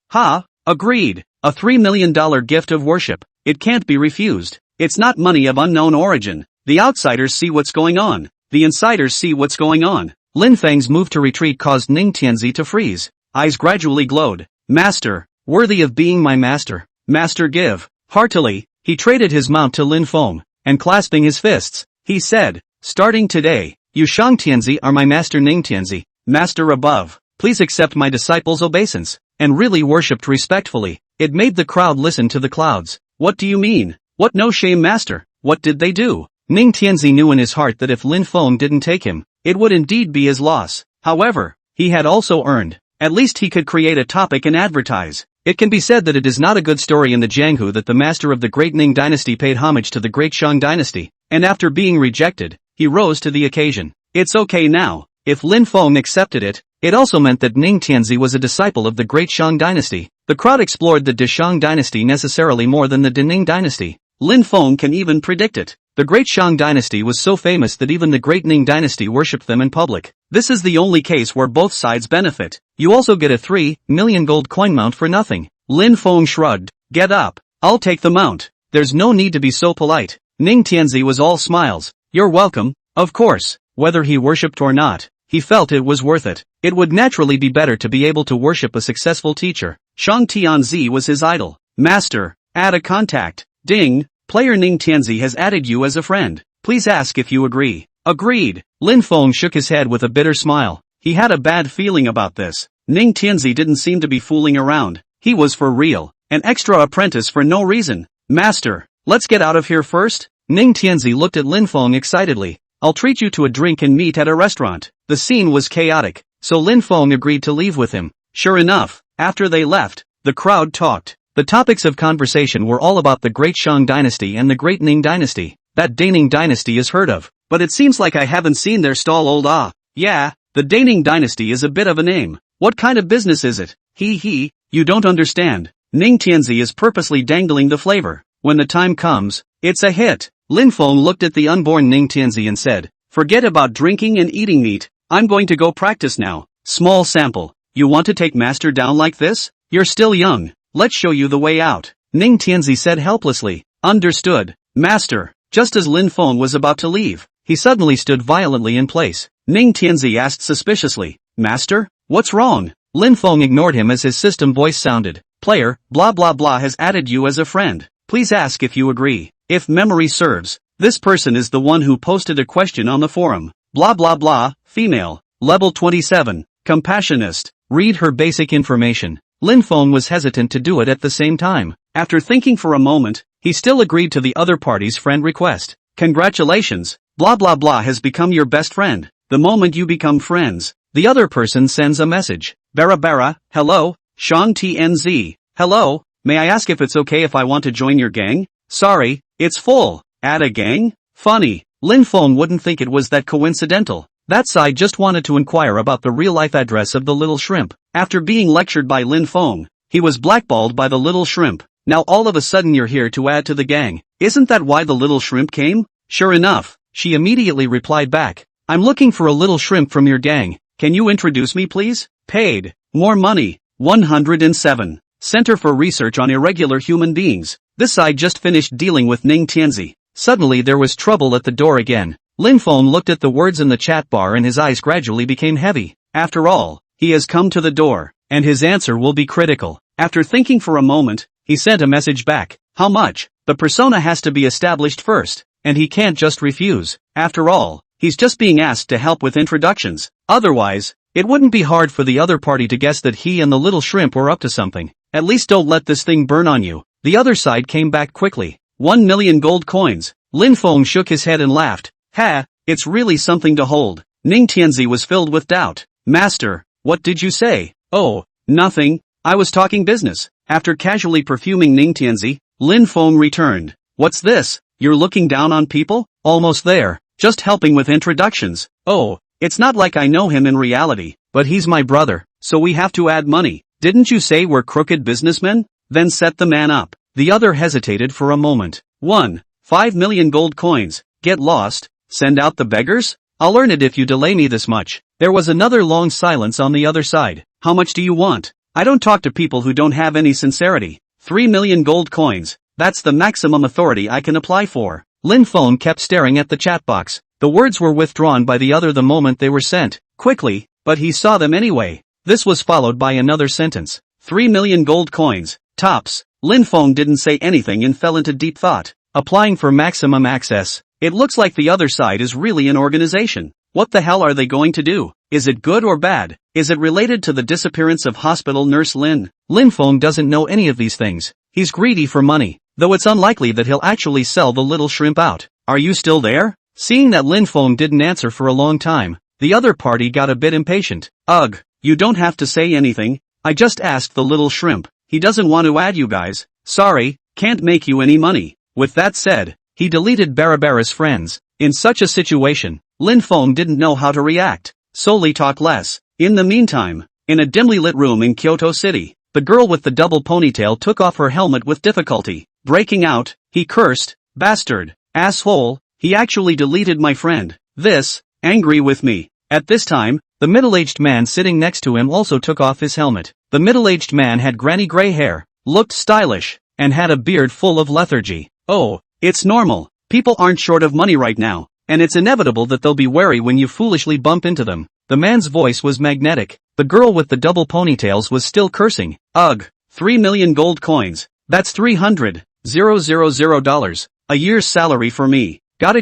Agreed. A $3 million gift of worship. It can't be refused. It's not money of unknown origin. The outsiders see what's going on. The insiders see what's going on. Lin Feng's move to retreat caused Ning Tianzi to freeze. Eyes gradually glowed. Master, worthy of being my master. Master give. Heartily, he traded his mount to Lin Feng, and clasping his fists, he said, starting today, you Shang Tianzi are my master Ning Tianzi, master above, please accept my disciple's obeisance, and really worshipped respectfully. It made the crowd listen to the clouds. What do you mean? What no shame master? What did they do? Ning Tianzi knew in his heart that if Lin Feng didn't take him, it would indeed be his loss. However, he had also earned. At least he could create a topic and advertise. It can be said that it is not a good story in the Jianghu that the master of the great Ning dynasty paid homage to the great Shang dynasty, and after being rejected, he rose to the occasion. It's okay now. If Lin Feng accepted it, it also meant that Ning Tianzi was a disciple of the great Shang dynasty. The crowd explored the De Shang dynasty necessarily more than the De Ning dynasty. Lin Feng can even predict it. The great Shang dynasty was so famous that even the great Ning dynasty worshipped them in public. This is the only case where both sides benefit. You also get a 3 million gold coin mount for nothing. Lin Feng shrugged. Get up. I'll take the mount. There's no need to be so polite. Ning Tianzi was all smiles. You're welcome. Of course, whether he worshipped or not, he felt it was worth it. It would naturally be better to be able to worship a successful teacher. Shang Tianzi was his idol. Master, add a contact. Ding. Player Ning Tianzi has added you as a friend. Please ask if you agree. Agreed. Lin Feng shook his head with a bitter smile. He had a bad feeling about this. Ning Tianzi didn't seem to be fooling around. He was for real. An extra apprentice for no reason. Master, let's get out of here first. Ning Tianzi looked at Lin Feng excitedly. I'll treat you to a drink and meet at a restaurant. The scene was chaotic, so Lin Feng agreed to leave with him. Sure enough, after they left, The crowd talked. The topics of conversation were all about the Great Shang dynasty and the Great Ning dynasty. That Daning dynasty is heard of, but it seems like I haven't seen their stall old Yeah, the Daning dynasty is a bit of a name. What kind of business is it? You don't understand. Ning Tianzi is purposely dangling the flavor. When the time comes, it's a hit. Lin Feng looked at the unborn Ning Tianzi and said, forget about drinking and eating meat. I'm going to go practice now. Small sample. You want to take master down like this? You're still young. Let's show you the way out. Ning Tianzi said helplessly. Understood, master. Just as Lin Feng was about to leave, he suddenly stood violently in place. Ning Tianzi asked suspiciously, master? What's wrong? Lin Feng ignored him as his system voice sounded. Player, blah blah blah has added you as a friend. Please ask if you agree. If memory serves, this person is the one who posted a question on the forum. Blah blah blah, female, level 27, compassionist. Read her basic information. Lin Feng was hesitant to do it at the same time. After thinking for a moment, he still agreed to the other party's friend request. Congratulations, blah blah blah has become your best friend. The moment you become friends, the other person sends a message. Bara, hello, Shang TNZ. Hello, may I ask if it's okay if I want to join your gang? Sorry, it's full. Add a gang? Funny. Lin Feng wouldn't think it was that coincidental. That side just wanted to inquire about the real-life address of the little shrimp. After being lectured by Lin Feng, he was blackballed by the little shrimp. Now all of a sudden you're here to add to the gang. Isn't that why the little shrimp came? Sure enough, she immediately replied back. I'm looking for a little shrimp from your gang. Can you introduce me please? Paid. More money. 107. Center for Research on Irregular Human Beings. This side just finished dealing with Ning Tianzi. Suddenly there was trouble at the door again. Lin Feng looked at the words in the chat bar and his eyes gradually became heavy. After all, he has come to the door, and his answer will be critical. After thinking for a moment, he sent a message back. How much? The persona has to be established first, and he can't just refuse. After all, he's just being asked to help with introductions. Otherwise, it wouldn't be hard for the other party to guess that he and the little shrimp were up to something. At least don't let this thing burn on you. The other side came back quickly. 1 million gold coins. Lin Feng shook his head and laughed. Ha, it's really something to hold. Ning Tianzi was filled with doubt. Master, what did you say? Oh, nothing. I was talking business. After casually perfuming Ning Tianzi, Lin Feng returned. What's this? You're looking down on people? Almost there. Just helping with introductions. Oh, it's not like I know him in reality, but he's my brother, so we have to add money. Didn't you say we're crooked businessmen? Then set the man up. The other hesitated for a moment. 5 million gold coins. Get lost. Send out the beggars? I'll earn it if you delay me this much. There was another long silence on the other side. How much do you want? I don't talk to people who don't have any sincerity. 3 million gold coins. That's the maximum authority I can apply for. Lin Feng kept staring at the chat box. The words were withdrawn by the other the moment they were sent. Quickly, but he saw them anyway. This was followed by another sentence. 3 million gold coins. Tops. Lin Feng didn't say anything and fell into deep thought. Applying for maximum access. It looks like the other side is really an organization. What the hell are they going to do? Is it good or bad? Is it related to the disappearance of hospital nurse Lin? Lin Feng doesn't know any of these things. He's greedy for money, though it's unlikely that he'll actually sell the little shrimp out. Are you still there? Seeing that Lin Feng didn't answer for a long time, the other party got a bit impatient. Ugh, you don't have to say anything. I just asked the little shrimp. He doesn't want to add you guys. Sorry, can't make you any money. With that said, he deleted Barabara's friends. In such a situation, Lin Feng didn't know how to react. Solely talk less. In the meantime, in a dimly lit room in Kyoto City, the girl with the double ponytail took off her helmet with difficulty. Breaking out, he cursed, bastard, asshole, he actually deleted my friend. This, angry with me. At this time, the middle-aged man sitting next to him also took off his helmet. The middle-aged man had granny gray hair, looked stylish, and had a beard full of lethargy. Oh, it's normal. People aren't short of money right now, and it's inevitable that they'll be wary when you foolishly bump into them. The man's voice was magnetic. The girl with the double ponytails was still cursing. Ugh, 3 million gold coins. That's $300,000. A year's salary for me. Got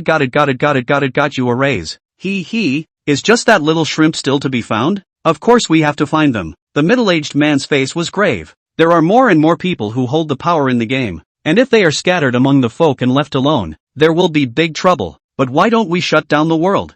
you a raise. Is just that little shrimp still to be found? Of course we have to find them. The middle-aged man's face was grave. There are more and more people who hold the power in the game, and if they are scattered among the folk and left alone, there will be big trouble. But why don't we shut down the world?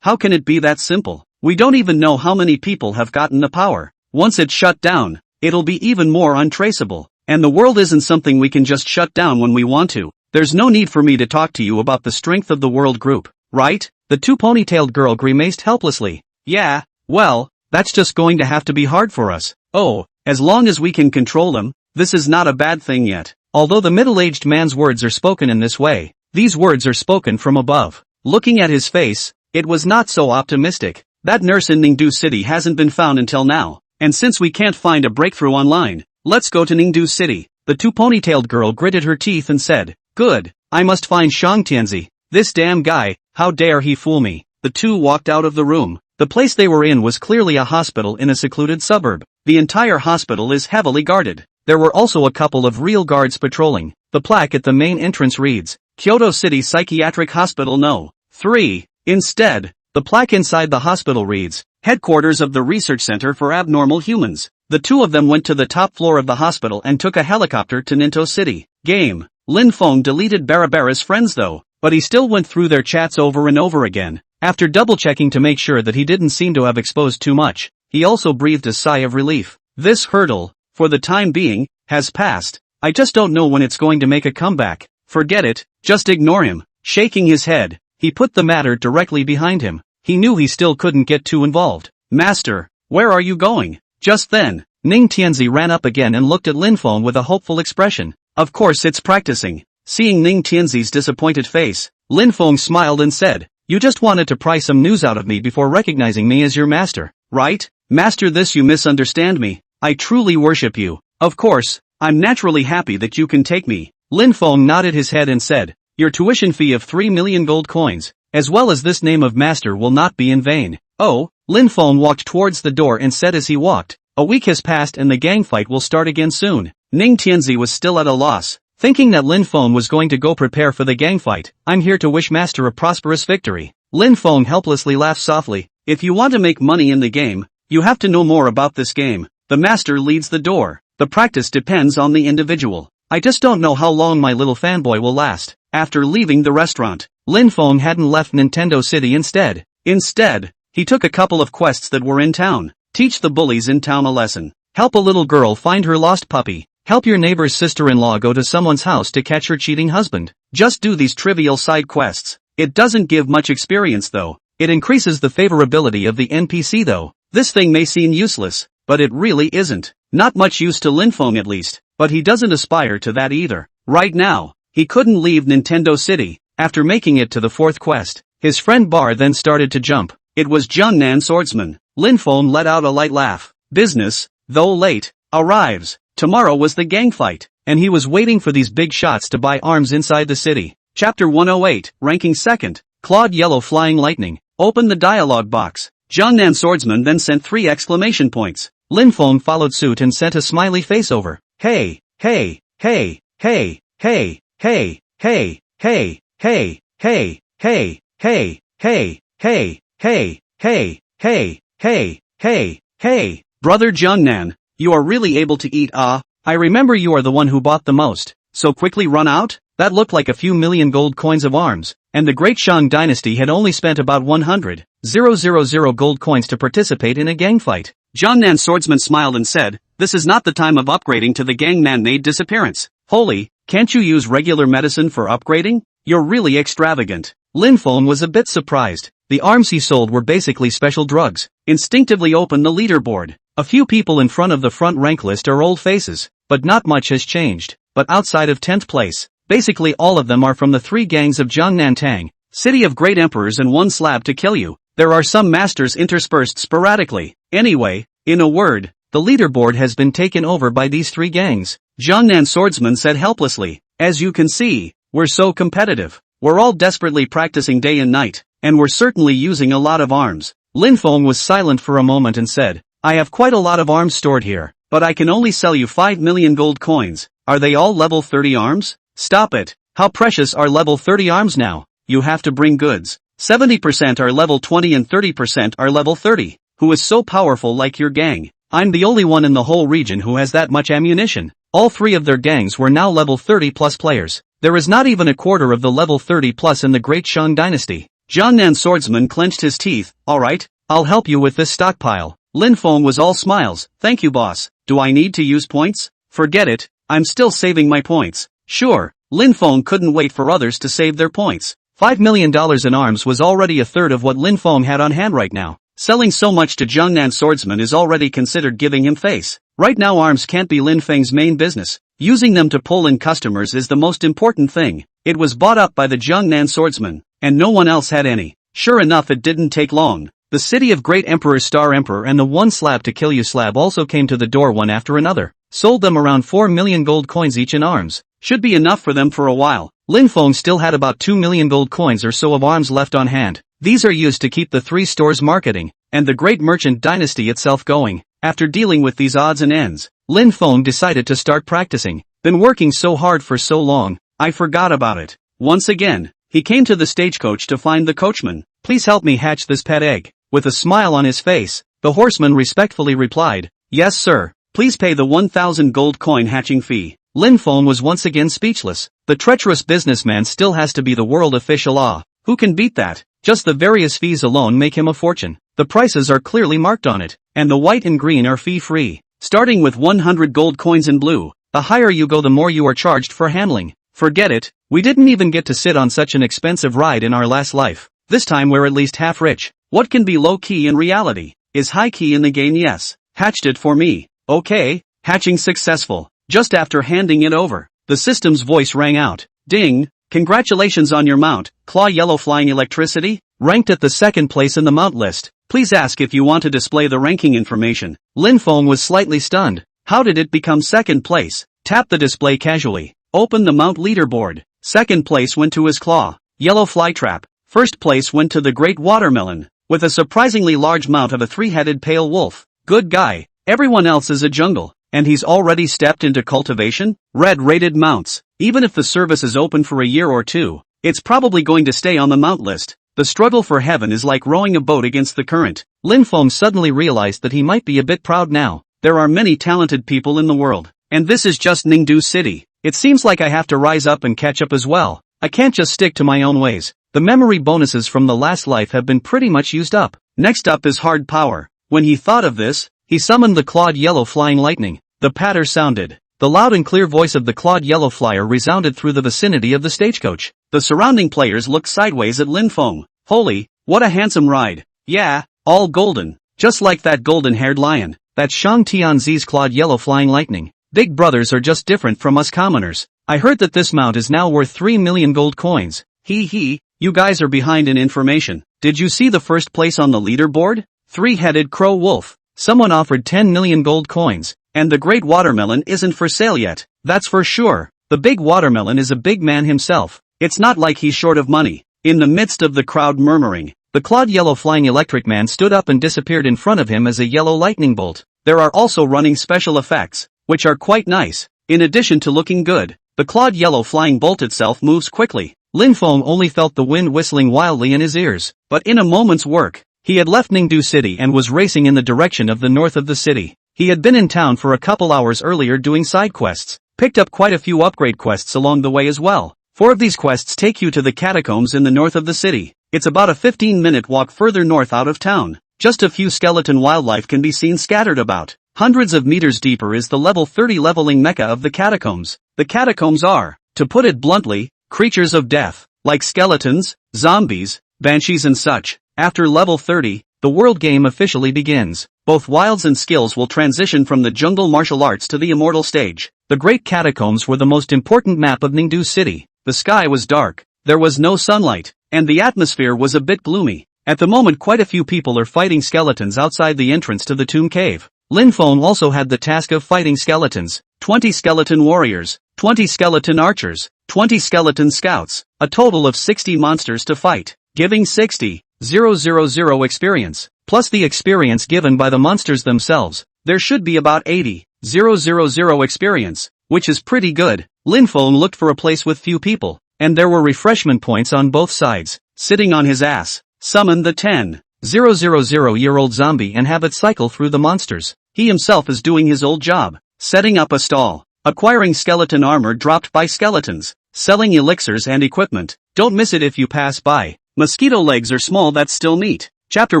How can it be that simple? We don't even know how many people have gotten the power. Once it's shut down, it'll be even more untraceable. And the world isn't something we can just shut down when we want to. There's no need for me to talk to you about the strength of the world group, right? The two-ponytailed girl grimaced helplessly. Yeah, well, that's just going to have to be hard for us. Oh, as long as we can control them, this is not a bad thing yet. Although the middle-aged man's words are spoken in this way, these words are spoken from above. Looking at his face, it was not so optimistic. That nurse in Ningdu City hasn't been found until now, and since we can't find a breakthrough online, let's go to Ningdu City. The two-ponytailed girl gritted her teeth and said, Good, I must find Shang Tianzi. This damn guy, how dare he fool me. The two walked out of the room. The place they were in was clearly a hospital in a secluded suburb. The entire hospital is heavily guarded. There were also a couple of real guards patrolling. The plaque at the main entrance reads, Kyoto City Psychiatric Hospital No. 3. Instead, the plaque inside the hospital reads, Headquarters of the Research Center for Abnormal Humans. The two of them went to the top floor of the hospital and took a helicopter to Ninto City. Game. Lin Feng deleted Barabara's friends though, but he still went through their chats over and over again. After double-checking to make sure that he didn't seem to have exposed too much, he also breathed a sigh of relief. This hurdle, for the time being, has passed. I just don't know when it's going to make a comeback. Forget it, just ignore him. Shaking his head, he put the matter directly behind him. He knew he still couldn't get too involved. Master, where are you going? Just then, Ning Tianzi ran up again and looked at Lin Feng with a hopeful expression. Of course it's practicing. Seeing Ning Tianzi's disappointed face, Lin Feng smiled and said, You just wanted to pry some news out of me before recognizing me as your master, right? Master, this you misunderstand me. I truly worship you. Of course, I'm naturally happy that you can take me. Lin Feng nodded his head and said, Your tuition fee of 3 million gold coins, as well as this name of master will not be in vain. Oh, Lin Feng walked towards the door and said as he walked, A week has passed and the gang fight will start again soon. Ning Tianzi was still at a loss, thinking that Lin Feng was going to go prepare for the gang fight. I'm here to wish master a prosperous victory. Lin Feng helplessly laughed softly. If you want to make money in the game, you have to know more about this game. The master leads the door. The practice depends on the individual. I just don't know how long my little fanboy will last. After leaving the restaurant, Lin Feng hadn't left Nintendo City instead. Instead, he took a couple of quests that were in town. Teach the bullies in town a lesson. Help a little girl find her lost puppy. Help your neighbor's sister-in-law go to someone's house to catch her cheating husband. Just do these trivial side quests. It doesn't give much experience though. It increases the favorability of the NPC though. This thing may seem useless, but it really isn't. Not much use to Lin Feng at least, but he doesn't aspire to that either. Right now, he couldn't leave Nintendo City. After making it to the fourth quest, his friend Bar then started to jump. It was Junnan Swordsman. Lin Feng let out a light laugh. Business, though late, arrives. Tomorrow was the gang fight, and he was waiting for these big shots to buy arms inside the city. Chapter 108, ranking second, Claude Yellow Flying Lightning. Open the dialogue box. Junnan Swordsman then sent 3 exclamation points. Lin Feng followed suit and sent a smiley face over. Hey, hey, hey, hey, hey, hey, hey, hey, hey, hey, hey, hey, hey, hey, hey, hey, hey, hey, hey, hey, Brother Junnan, you are really able to eat I remember you are the one who bought the most, so quickly run out? That looked like a few million gold coins of arms, and the great Shang dynasty had only spent about 100,000 gold coins to participate in a gang fight. Junnan Swordsman smiled and said, This is not the time of upgrading to the gang man-made disappearance. Holy, can't you use regular medicine for upgrading? You're really extravagant. Lin Feng was a bit surprised. The arms he sold were basically special drugs. Instinctively opened the leaderboard. A few people in front of the front rank list are old faces, but not much has changed. But outside of 10th place, basically all of them are from the 3 gangs of Jiangnantang, City of Great Emperors and 1 Slab to Kill You. There are some masters interspersed sporadically. Anyway, in a word, the leaderboard has been taken over by these 3 gangs. Junnan Swordsman said helplessly, As you can see, we're so competitive. We're all desperately practicing day and night, and we're certainly using a lot of arms. Lin Feng was silent for a moment and said, I have quite a lot of arms stored here, but I can only sell you 5 million gold coins. Are they all level 30 arms? Stop it. How precious are level 30 arms now? You have to bring goods. 70% are level 20 and 30% are level 30. Who is so powerful like your gang? I'm the only one in the whole region who has that much ammunition. All 3 of their gangs were now level 30 plus players. There is not even a quarter of the level 30 plus in the Great Shang dynasty. Junnan Swordsman clenched his teeth. Alright, I'll help you with this stockpile. Lin Feng was all smiles. Thank you boss. Do I need to use points? Forget it, I'm still saving my points. Sure, Lin Feng couldn't wait for others to save their points. $5 million in arms was already a third of what Lin Feng had on hand right now. Selling so much to Jiangnan swordsman is already considered giving him face. Right now arms can't be Lin Feng's main business. Using them to pull in customers is the most important thing. It was bought up by the Jiangnan swordsman, and no one else had any. Sure enough, it didn't take long. The city of Great Emperor Star Emperor and the one slab to kill you slab also came to the door one after another. Sold them around 4 million gold coins each in arms. Should be enough for them for a while. Lin Feng still had about 2 million gold coins or so of arms left on hand. These are used to keep the 3 stores marketing, and the great merchant dynasty itself going. After dealing with these odds and ends, Lin Feng decided to start practicing. Been working so hard for so long, I forgot about it. Once again, he came to the stagecoach to find the coachman. Please help me hatch this pet egg. With a smile on his face, the horseman respectfully replied, yes sir, please pay the 1,000 gold coin hatching fee. Lin Feng was once again speechless. The treacherous businessman still has to be the world official. Who can beat that? Just the various fees alone make him a fortune. The prices are clearly marked on it, and the white and green are fee-free. Starting with 100 gold coins in blue, the higher you go the more you are charged for handling. Forget it, we didn't even get to sit on such an expensive ride in our last life. This time we're at least half rich. What can be low-key in reality? Is high-key in the game? Yes. Hatched it for me. Okay, hatching successful. Just after handing it over, the system's voice rang out. Ding! Congratulations on your mount, Claw Yellow Flying Electricity, ranked at the second place in the mount list. Please ask if you want to display the ranking information. Lin Feng was slightly stunned. How did it become second place? Tap the display casually. Open the mount leaderboard. Second place went to his Claw Yellow Flytrap. First place went to the Great Watermelon, with a surprisingly large mount of a 3-headed pale wolf. Good guy. Everyone else is a jungle, and he's already stepped into cultivation? Red-rated mounts. Even if the service is open for a year or two, it's probably going to stay on the mount list. The struggle for heaven is like rowing a boat against the current. Lin Feng suddenly realized that he might be a bit proud now. There are many talented people in the world, and this is just Ningdu City. It seems like I have to rise up and catch up as well. I can't just stick to my own ways. The memory bonuses from the last life have been pretty much used up. Next up is hard power. When he thought of this, he summoned the clawed yellow flying lightning. The patter sounded. The loud and clear voice of the clawed yellow flyer resounded through the vicinity of the stagecoach. The surrounding players looked sideways at Lin Feng. Holy, what a handsome ride. Yeah, all golden. Just like that golden-haired lion. That's Shang Tianzi's clawed yellow flying lightning. Big brothers are just different from us commoners. I heard that this mount is now worth 3 million gold coins. Hee, you guys are behind in information. Did you see the first place on the leaderboard? 3-headed crow wolf. Someone offered 10 million gold coins. And the great watermelon isn't for sale yet. That's for sure. The big watermelon is a big man himself. It's not like he's short of money. In the midst of the crowd murmuring, the clawed yellow flying electric man stood up and disappeared in front of him as a yellow lightning bolt. There are also running special effects, which are quite nice. In addition to looking good, the clawed yellow flying bolt itself moves quickly. Lin Feng only felt the wind whistling wildly in his ears, but in a moment's work, he had left Ningdu City and was racing in the direction of the north of the city. He had been in town for a couple hours earlier doing side quests, picked up quite a few upgrade quests along the way as well. 4 of these quests take you to the catacombs in the north of the city. It's about a 15-minute walk further north out of town. Just a few skeleton wildlife can be seen scattered about. Hundreds of meters deeper is the level 30 leveling mecca of the catacombs. The catacombs are, to put it bluntly, creatures of death, like skeletons, zombies, banshees and such. After level 30, the world game officially begins. Both wilds and skills will transition from the jungle martial arts to the immortal stage. The Great Catacombs were the most important map of Ningdu City. The sky was dark, there was no sunlight, and the atmosphere was a bit gloomy. At the moment quite a few people are fighting skeletons outside the entrance to the tomb cave. Lin Feng also had the task of fighting skeletons. 20 skeleton warriors, 20 skeleton archers, 20 skeleton scouts, a total of 60 monsters to fight, giving 60,000 experience. Plus the experience given by the monsters themselves, there should be about 80,000 experience, which is pretty good. Lin Feng looked for a place with few people, and there were refreshment points on both sides. Sitting on his ass, summon the 10,000-year-old zombie and have it cycle through the monsters. He himself is doing his old job, setting up a stall, acquiring skeleton armor dropped by skeletons, selling elixirs and equipment. Don't miss it if you pass by. Mosquito legs are small, that's still meat. Chapter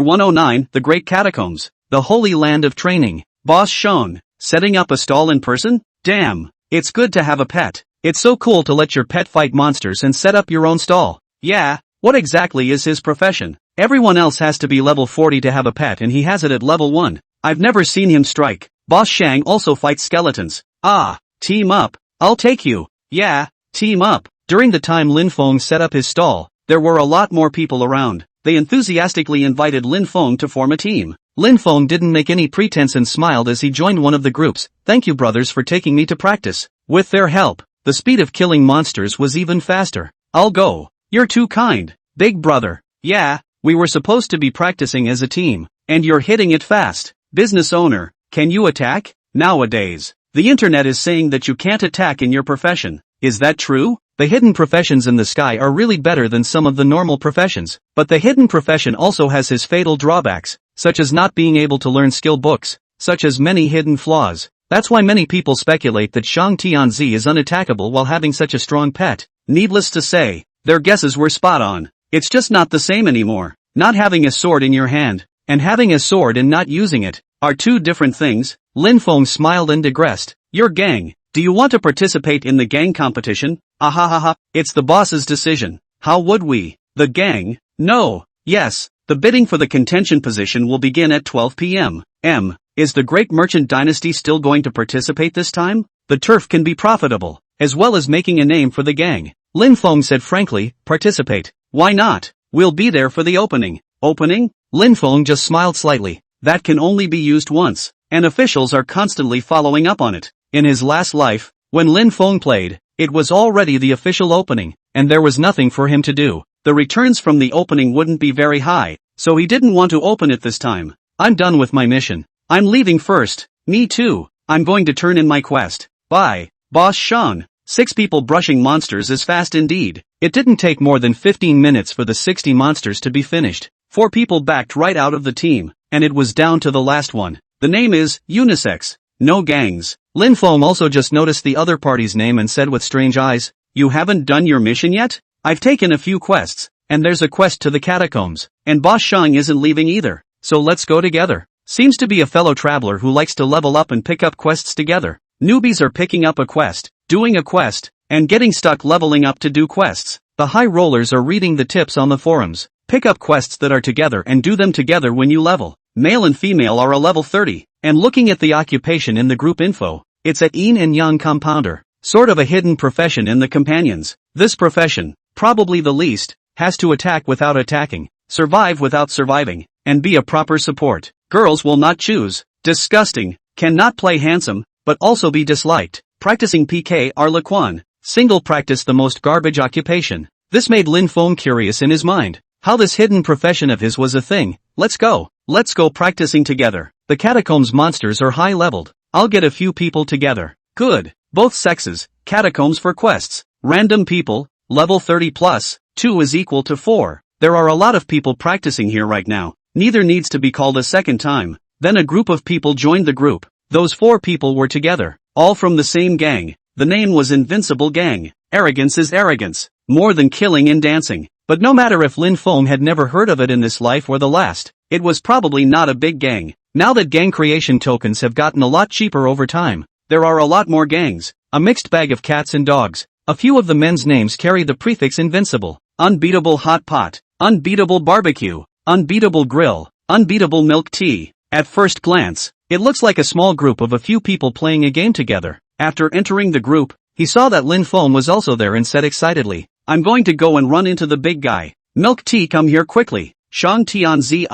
109, The Great Catacombs, the Holy Land of Training. Boss Shang, Setting up a stall in person? Damn. It's good to have a pet. It's so cool to let your pet fight monsters and set up your own stall. Yeah, what exactly is his profession? Everyone else has to be level 40 to have a pet and he has it at level 1. I've never seen him strike. Boss Shang also fights skeletons. Ah, team up. I'll take you. Yeah, team up. During the time Lin Feng set up his stall, there were a lot more people around. They enthusiastically invited Lin Feng to form a team. Lin Feng didn't make any pretense and smiled as he joined one of the groups. Thank you brothers for taking me to practice. With their help, the speed of killing monsters was even faster. I'll go. You're too kind, big brother. Yeah, we were supposed to be practicing as a team, and you're hitting it fast. Business owner, can you attack? Nowadays, the internet is saying that you can't attack in your profession. Is that true? The hidden professions in the sky are really better than some of the normal professions, but the hidden profession also has his fatal drawbacks, such as not being able to learn skill books, such as many hidden flaws. That's why many people speculate that Shang Tianzi is unattackable while having such a strong pet. Needless to say, their guesses were spot on. It's just not the same anymore. Not having a sword in your hand, and having a sword and not using it, are two different things. Lin Feng smiled and digressed. Your gang. Do you want to participate in the gang competition? Ahahaha, it's the boss's decision. How would we? The gang? No. Yes. The bidding for the contention position will begin at 12 p.m. Is the Great Merchant Dynasty still going to participate this time? The turf can be profitable, as well as making a name for the gang. Lin Feng said frankly, participate. Why not? We'll be there for the opening. Opening? Lin Feng just smiled slightly. That can only be used once, and officials are constantly following up on it. In his last life, when Lin Feng played, it was already the official opening, and there was nothing for him to do. The returns from the opening wouldn't be very high, so he didn't want to open it this time. I'm done with my mission. I'm leaving first. Me too. I'm going to turn in my quest. Bye. Boss Shang. 6 people brushing monsters is fast indeed. It didn't take more than 15 minutes for the 60 monsters to be finished. 4 people backed right out of the team, and it was down to the last one. The name is unisex. No gangs. Lin Feng also just noticed the other party's name and said with strange eyes, you haven't done your mission yet? I've taken a few quests, and there's a quest to the catacombs, and Boss Shang isn't leaving either, so let's go together. Seems to be a fellow traveler who likes to level up and pick up quests together. Newbies are picking up a quest, doing a quest, and getting stuck leveling up to do quests. The high rollers are reading the tips on the forums. Pick up quests that are together and do them together when you level. Male and female are a level 30, and looking at the occupation in the group info, it's at Yin and Yang compounder, sort of a hidden profession in the companions. This profession, probably the least, has to attack without attacking, survive without surviving, and be a proper support. Girls will not choose. Disgusting. Cannot play handsome, but also be disliked. Practicing PK are Laquan. Single practice the most garbage occupation. This made Lin Feng curious in his mind. How this hidden profession of his was a thing. Let's go. Let's go practicing together. The catacombs monsters are high leveled. I'll get a few people together. Good. Both sexes. Catacombs for quests. Random people. Level 30 plus. 2 is equal to 4. There are a lot of people practicing here right now. Neither needs to be called a second time. Then a group of people joined the group. Those 4 people were together. All from the same gang. The name was Invincible Gang. Arrogance is arrogance. More than killing and dancing. But no matter if Lin Feng had never heard of it in this life or the last, it was probably not a big gang. Now that gang creation tokens have gotten a lot cheaper over time, there are a lot more gangs. A mixed bag of cats and dogs. A few of the men's names carry the prefix Invincible. Unbeatable Hot Pot. Unbeatable Barbecue. Unbeatable Grill. Unbeatable Milk Tea. At first glance, it looks like a small group of a few people playing a game together. After entering the group, he saw that Lin Feng was also there and said excitedly, I'm going to go and run into the big guy. Milk Tea, come here quickly. Shang Tianzi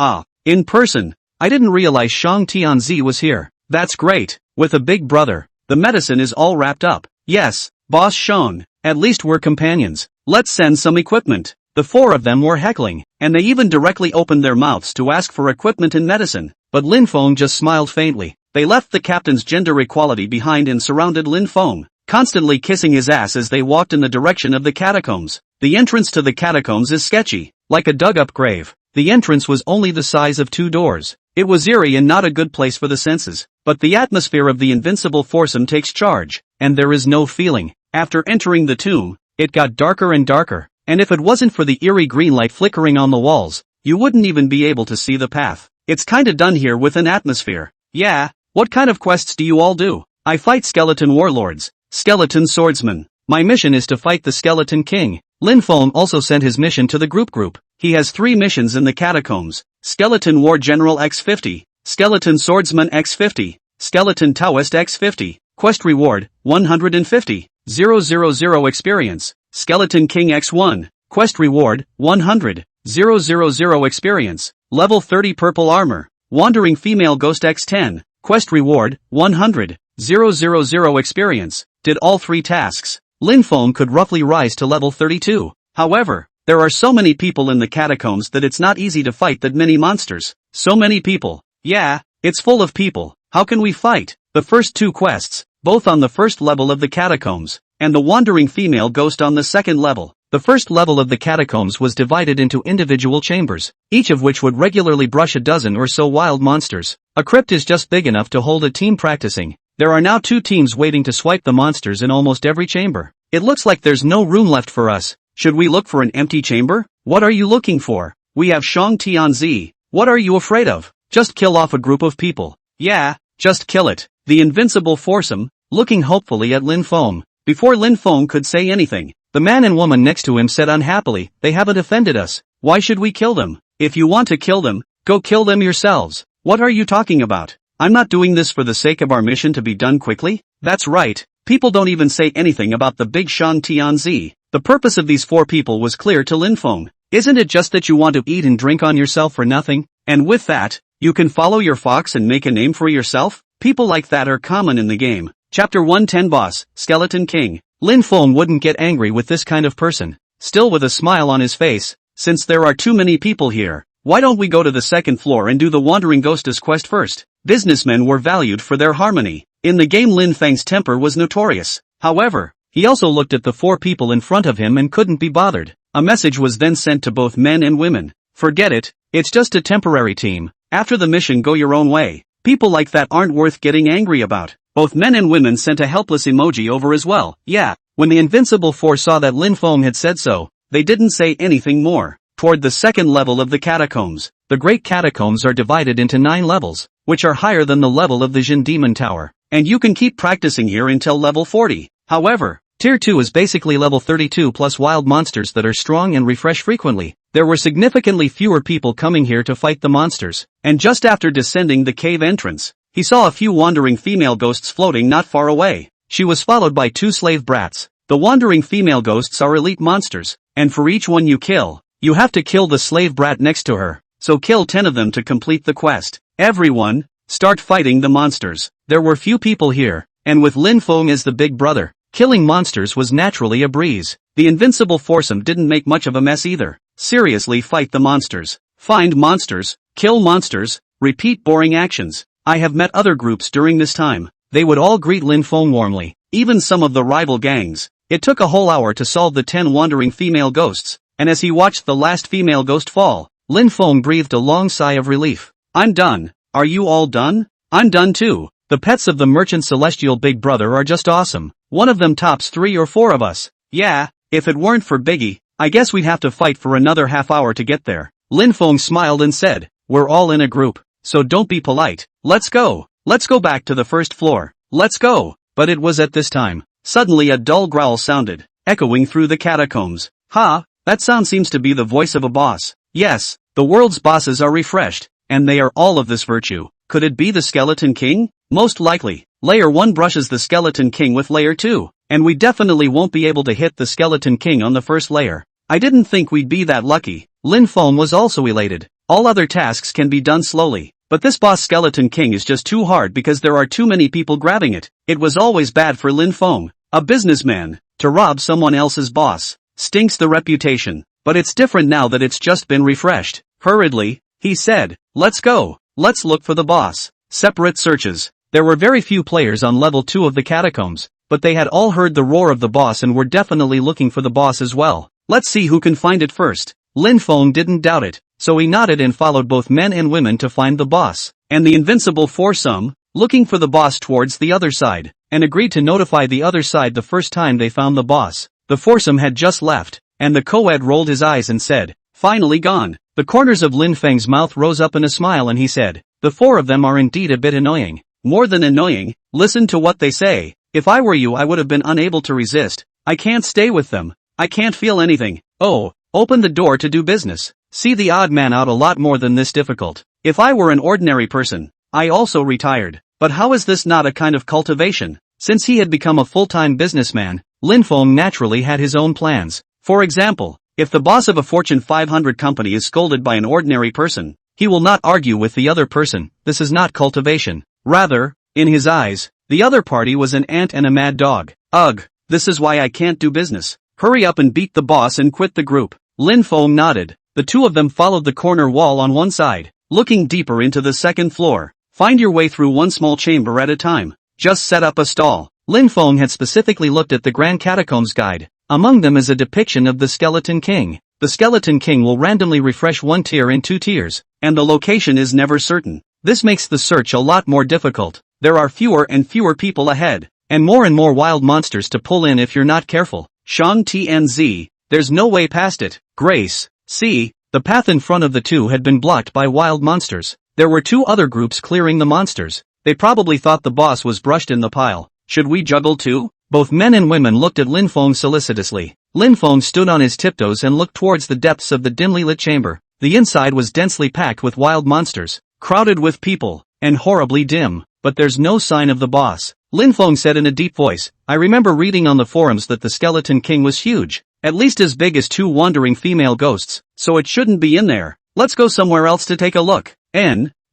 in person. I didn't realize Shang Tianzi was here. That's great. With a big brother. The medicine is all wrapped up. Yes, Boss Shang. At least we're companions. Let's send some equipment. The 4 of them were heckling, and they even directly opened their mouths to ask for equipment and medicine. But Lin Feng just smiled faintly. They left the captain's gender equality behind and surrounded Lin Feng, constantly kissing his ass as they walked in the direction of the catacombs. The entrance to the catacombs is sketchy, like a dug-up grave. The entrance was only the size of 2 doors. It was eerie and not a good place for the senses, but the atmosphere of the invincible foursome takes charge, and there is no feeling. After entering the tomb, it got darker and darker, and if it wasn't for the eerie green light flickering on the walls, you wouldn't even be able to see the path. It's kinda done here with an atmosphere. Yeah, What kind of quests do you all do? I fight skeleton warlords, skeleton swordsmen. My mission is to fight the Skeleton King. Lin Feng also sent his mission to the group. He has 3 missions in the catacombs. Skeleton War General X50, Skeleton Swordsman X50, Skeleton Taoist X50. Quest reward, 150, 000 experience. Skeleton King X1. Quest reward, 100, 000 experience. Level 30 purple armor. Wandering female ghost X10. Quest reward, 100, 000 experience. Did all 3 tasks. Lin Feng could roughly rise to level 32. However, there are so many people in the catacombs that it's not easy to fight that many monsters. So many people. Yeah, it's full of people. How can we fight? The first 2 quests, both on the first level of the catacombs, and the wandering female ghost on the second level. The first level of the catacombs was divided into individual chambers, each of which would regularly brush a dozen or so wild monsters. A crypt is just big enough to hold a team practicing. There are now 2 teams waiting to swipe the monsters in almost every chamber. It looks like there's no room left for us. Should we look for an empty chamber? What are you looking for? We have Shang Tianzi. What are you afraid of? Just kill off a group of people. Yeah, just kill it. The Invincible foursome, looking hopefully at Lin Feng. Before Lin Feng could say anything, the man and woman next to him said unhappily, they haven't offended us. Why should we kill them? If you want to kill them, go kill them yourselves. What are you talking about? I'm not doing this for the sake of our mission to be done quickly. That's right. People don't even say anything about the big Shang Tianzi. The purpose of these 4 people was clear to Lin Feng. Isn't it just that you want to eat and drink on yourself for nothing? And with that, you can follow your fox and make a name for yourself? People like that are common in the game. Chapter 110 Boss, Skeleton King. Lin Feng wouldn't get angry with this kind of person. Still with a smile on his face, since there are too many people here, why don't we go to the second floor and do the Wandering Ghostess quest first? Businessmen were valued for their harmony. In the game Lin Feng's temper was notorious. However, he also looked at the 4 people in front of him and couldn't be bothered. A message was then sent to both men and women. Forget it, it's just a temporary team. After the mission go your own way. People like that aren't worth getting angry about. Both men and women sent a helpless emoji over as well. Yeah, when the Invincible 4 saw that Lin Feng had said so, they didn't say anything more. Toward the second level of the catacombs. The Great Catacombs are divided into 9 levels, which are higher than the level of the Jin Demon Tower. And you can keep practicing here until level 40. However, Tier 2 is basically level 32 plus wild monsters that are strong and refresh frequently. There were significantly fewer people coming here to fight the monsters. And just after descending the cave entrance, he saw a few wandering female ghosts floating not far away. She was followed by 2 slave brats. The wandering female ghosts are elite monsters, and for each one you kill, you have to kill the slave brat next to her. So kill 10 of them to complete the quest. Everyone, start fighting the monsters. There were few people here, and with Lin Feng as the big brother, killing monsters was naturally a breeze. The Invincible foursome didn't make much of a mess either. Seriously, fight the monsters. Find monsters, kill monsters, repeat boring actions. I have met other groups during this time. They would all greet Lin Feng warmly, even some of the rival gangs. It took a whole hour to solve the 10 wandering female ghosts, and as he watched the last female ghost fall, Lin Feng breathed a long sigh of relief. I'm done. Are you all done? I'm done too. The pets of the Merchant Celestial Big Brother are just awesome. One of them tops 3 or 4 of us. Yeah, if it weren't for Biggie, I guess we'd have to fight for another half hour to get there. Lin Feng smiled and said, we're all in a group, so don't be polite. Let's go. Let's go back to the first floor. Let's go. But it was at this time. Suddenly a dull growl sounded, echoing through the catacombs. Ha, that sound seems to be the voice of a boss. Yes, the world's bosses are refreshed, and they are all of this virtue. Could it be the Skeleton King? Most likely. Layer 1 brushes the Skeleton King with Layer 2, and we definitely won't be able to hit the Skeleton King on the first layer. I didn't think we'd be that lucky. Lin Feng was also elated. All other tasks can be done slowly, but this boss Skeleton King is just too hard because there are too many people grabbing it. It was always bad for Lin Feng, a businessman, to rob someone else's boss. Stinks the reputation, but it's different now that it's just been refreshed. Hurriedly, he said, let's go. Let's look for the boss. Separate searches. There were very few players on level 2 of the catacombs, but they had all heard the roar of the boss and were definitely looking for the boss as well. Let's see who can find it first. Lin Feng didn't doubt it, so he nodded and followed both men and women to find the boss, and the Invincible foursome, looking for the boss towards the other side, and agreed to notify the other side the first time they found the boss. The foursome had just left, and the co-ed rolled his eyes and said, finally gone. The corners of Lin Feng's mouth rose up in a smile and he said, the 4 of them are indeed a bit annoying. more than annoying. Listen to what they say. If I were you, I would have been unable to resist. I can't stay with them. I can't feel anything. Oh, open the door to do business. See the odd man out a lot more than this difficult. If I were an ordinary person, I also retired. But how is this not a kind of cultivation? Since he had become a full-time businessman, Lin Feng naturally had his own plans. For example, if the boss of a Fortune 500 company is scolded by an ordinary person, he will not argue with the other person. This is not cultivation. Rather, in his eyes, the other party was an ant and a mad dog. Ugh, this is why I can't do business. Hurry up and beat the boss and quit the group. Lin Feng nodded. The two of them followed the corner wall on one side, looking deeper into the second floor. Find your way through one small chamber at a time. Just set up a stall. Lin Feng had specifically looked at the Grand Catacombs guide. Among them is a depiction of the Skeleton King. The Skeleton King will randomly refresh one tier in 2 tiers, and the location is never certain. This makes the search a lot more difficult. There are fewer and fewer people ahead, and more wild monsters to pull in if you're not careful. Shang Tnz, there's no way past it. Grace, see, the path in front of the two had been blocked by wild monsters. There were 2 other groups clearing the monsters. They probably thought the boss was brushed in the pile. Should we juggle too? Both men and women looked at Lin Feng solicitously. Lin Feng stood on his tiptoes and looked towards the depths of the dimly lit chamber. The inside was densely packed with wild monsters, crowded with people, and horribly dim. But there's no sign of the boss. Lin Feng said in a deep voice, I remember reading on the forums that the Skeleton King was huge. At least as big as 2 wandering female ghosts, so it shouldn't be in there. Let's go somewhere else to take a look.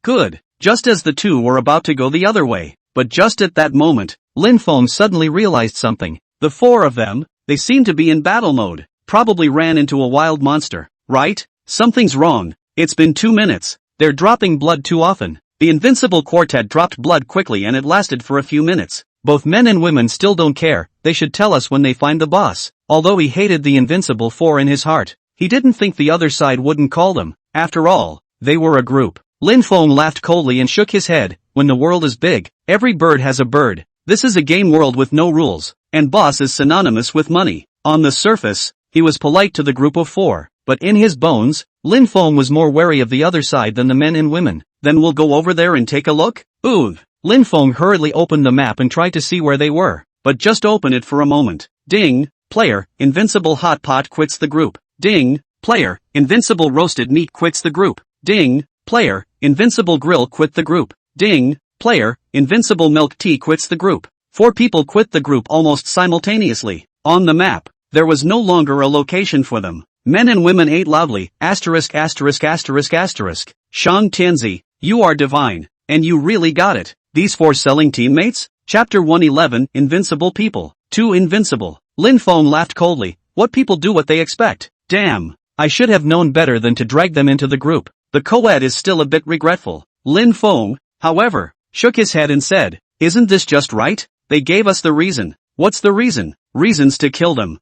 Good. Just as the two were about to go the other way. But just at that moment, Lin Feng suddenly realized something. The 4 of them, they seemed to be in battle mode. Probably ran into a wild monster. Right? Something's wrong. It's been 2 minutes. They're dropping blood too often. The Invincible quartet dropped blood quickly and it lasted for a few minutes. Both men and women still don't care. They should tell us when they find the boss. Although he hated the Invincible 4 in his heart, he didn't think the other side wouldn't call them. After all, they were a group. Lin Feng laughed coldly and shook his head. When the world is big, every bird has a bird. This is a game world with no rules, and boss is synonymous with money. On the surface, he was polite to the group of 4, but in his bones, Lin Feng was more wary of the other side than the men and women. Then we'll go over there and take a look? Ooh. Lin Feng hurriedly opened the map and tried to see where they were, but just open it for a moment. Ding, player, Invincible Hot Pot quits the group. Ding, player, Invincible Roasted Meat quits the group. Ding, player, Invincible Grill quit the group. Ding, player, Invincible Milk Tea quits the group. 4 people quit the group almost simultaneously. On the map, there was no longer a location for them. Men and women ate loudly. Shang Tianzi, you are divine, and you really got it. These 4 selling teammates? Chapter 111, Invincible People. 2 Invincible. Lin Feng laughed coldly. What people do what they expect. Damn. I should have known better than to drag them into the group. The co-ed is still a bit regretful. Lin Feng, however, shook his head and said, isn't this just right? They gave us the reason. What's the reason? Reasons to kill them.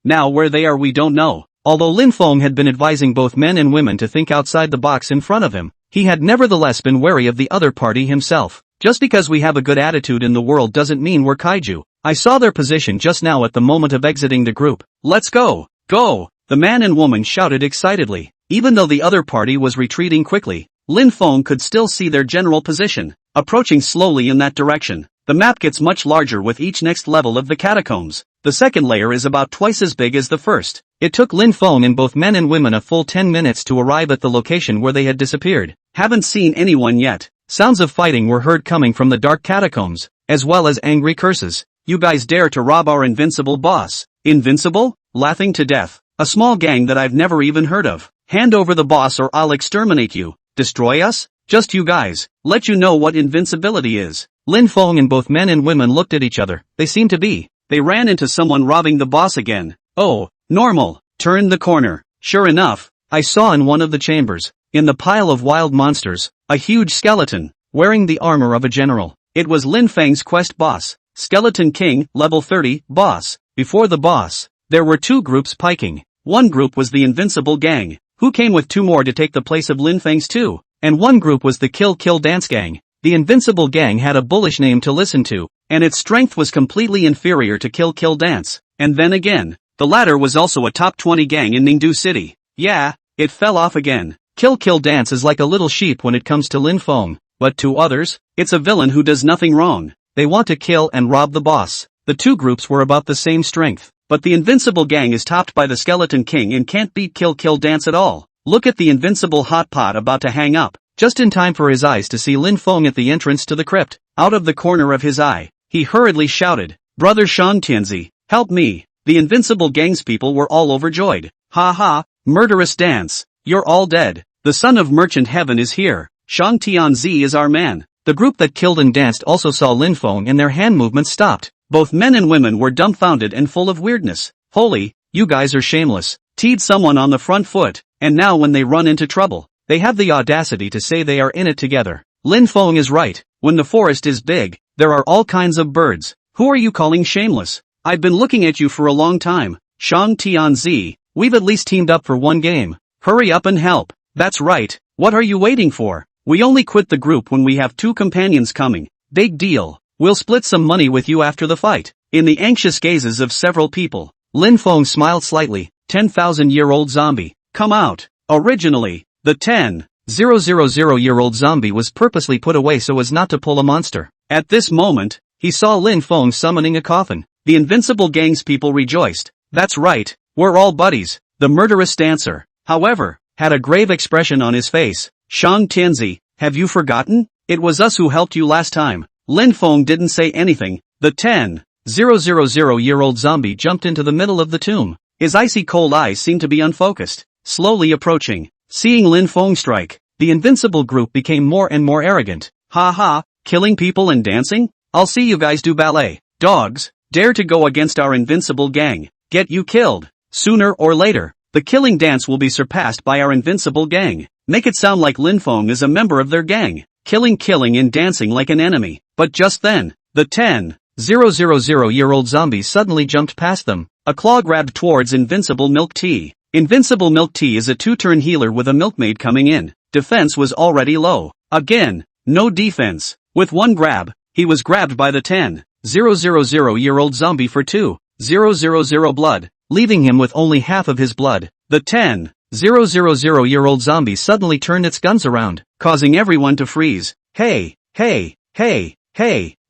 Now where they are we don't know. Although Lin Feng had been advising both men and women to think outside the box in front of him, he had nevertheless been wary of the other party himself. Just because we have a good attitude in the world doesn't mean we're kaiju. I saw their position just now at the moment of exiting the group. Let's go! Go! The man and woman shouted excitedly. Even though the other party was retreating quickly, Lin Feng could still see their general position, approaching slowly in that direction. The map gets much larger with each next level of the catacombs. The second layer is about twice as big as the first. It took Lin Feng and both men and women a full 10 minutes to arrive at the location where they had disappeared. Haven't seen anyone yet. Sounds of fighting were heard coming from the dark catacombs, as well as angry curses. You guys dare to rob our invincible boss. Invincible? Laughing to death. A small gang that I've never even heard of. Hand over the boss or I'll exterminate you. Destroy us? Just you guys. Let you know what invincibility is. Lin Feng and both men and women looked at each other. They seemed to be. They ran into someone robbing the boss again. Oh, normal. Turned the corner. Sure enough, I saw in one of the chambers, in the pile of wild monsters, a huge skeleton, wearing the armor of a general. It was Lin Feng's quest boss. Skeleton King, level 30, boss. Before the boss, there were 2 groups piking. One group was the Invincible Gang, who came with 2 more to take the place of Lin Feng's 2. And one group was the Kill Kill Dance Gang. The Invincible Gang had a bullish name to listen to, and its strength was completely inferior to Kill Kill Dance. And then again, the latter was also a top 20 gang in Ningdu City. Yeah, it fell off again. Kill Kill Dance is like a little sheep when it comes to Lin Feng. but to others, it's a villain who does nothing wrong. They want to kill and rob the boss. The two groups were about the same strength, but the Invincible gang is topped by the Skeleton King and can't beat Kill Kill Dance at all. Look at the Invincible hot pot about to hang up, just in time for his eyes to see Lin Feng at the entrance to the crypt. Out of the corner of his eye, he hurriedly shouted, "Brother Shang Tianzi, help me." The Invincible gang's people were all overjoyed. "Ha ha, murderous dance, you're all dead. The son of Merchant Heaven is here. Shang Tianzi is our man." The group that killed and danced also saw Lin Feng and their hand movements stopped. Both men and women were dumbfounded and full of weirdness. "Holy, you guys are shameless. Teed someone on the front foot, and now when they run into trouble, they have the audacity to say they are in it together." Lin Feng is right. When the forest is big, there are all kinds of birds. Who are you calling shameless? I've been looking at you for a long time. Shang Tianzi, we've at least teamed up for one game. Hurry up and help. That's right. What are you waiting for? We only quit the group when we have two companions coming. Big deal. We'll split some money with you after the fight. In the anxious gazes of several people, Lin Feng smiled slightly. 10,000-year-old zombie, come out. Originally, the 10,000-year-old zombie was purposely put away so as not to pull a monster. At this moment, he saw Lin Feng summoning a coffin. The Invincible gang's people rejoiced. That's right, we're all buddies. The murderous dancer, however, had a grave expression on his face. "Shang Tianzi, have you forgotten? It was us who helped you last time." Lin Feng didn't say anything. The 10,000-year-old zombie jumped into the middle of the tomb. His icy cold eyes seemed to be unfocused. Slowly approaching, seeing Lin Feng strike, the Invincible group became more and more arrogant. "Ha ha, killing people and dancing? I'll see you guys do ballet. Dogs, dare to go against our Invincible gang. Get you killed. Sooner or later, the killing dance will be surpassed by our Invincible gang." Make it sound like Lin Feng is a member of their gang. Killing and dancing like an enemy. But just then, the 10,000-year-old zombie suddenly jumped past them. A claw grabbed towards Invincible Milk Tea. Invincible Milk Tea is a two-turn healer with a milkmaid coming in. Defense was already low. Again, no defense. With one grab, he was grabbed by the 10,000-year-old zombie for 2,000 blood, leaving him with only half of his blood. The 10,000-year-old zombie suddenly turned its guns around, causing everyone to freeze. Hey,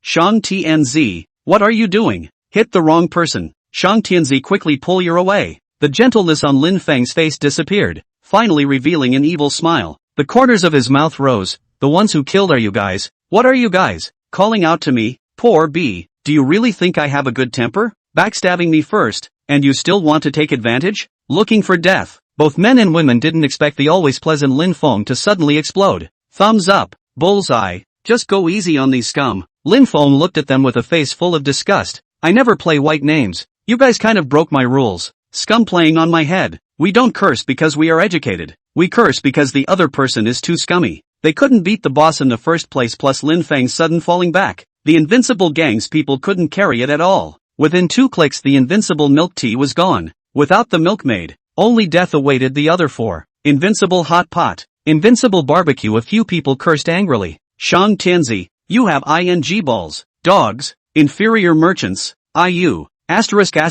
Shang Tianzi, what are you doing? Hit the wrong person. Shang Tianzi, quickly pull your away. The gentleness on Lin Feng's face disappeared, finally revealing an evil smile. The corners of his mouth rose. "The ones who killed are you guys? What are you guys calling out to me? Poor B, do you really think I have a good temper? Backstabbing me first, and you still want to take advantage? Looking for death." Both men and women didn't expect the always pleasant Lin Feng to suddenly explode. Thumbs up, bullseye, just go easy on these scum. Lin Feng looked at them with a face full of disgust. "I never play white names. You guys kind of broke my rules. Scum playing on my head. We don't curse because we are educated. We curse because the other person is too scummy." They couldn't beat the boss in the first place, plus Lin Feng's sudden falling back. The Invincible gang's people couldn't carry it at all. Within 2 clicks the Invincible Milk Tea was gone. Without the milkmaid, only death awaited the other 4. Invincible Hot Pot, Invincible Barbecue. A few people cursed angrily. "Shang Tianzi, you have ing balls. Dogs, inferior merchants, IU. Asterisk. Shang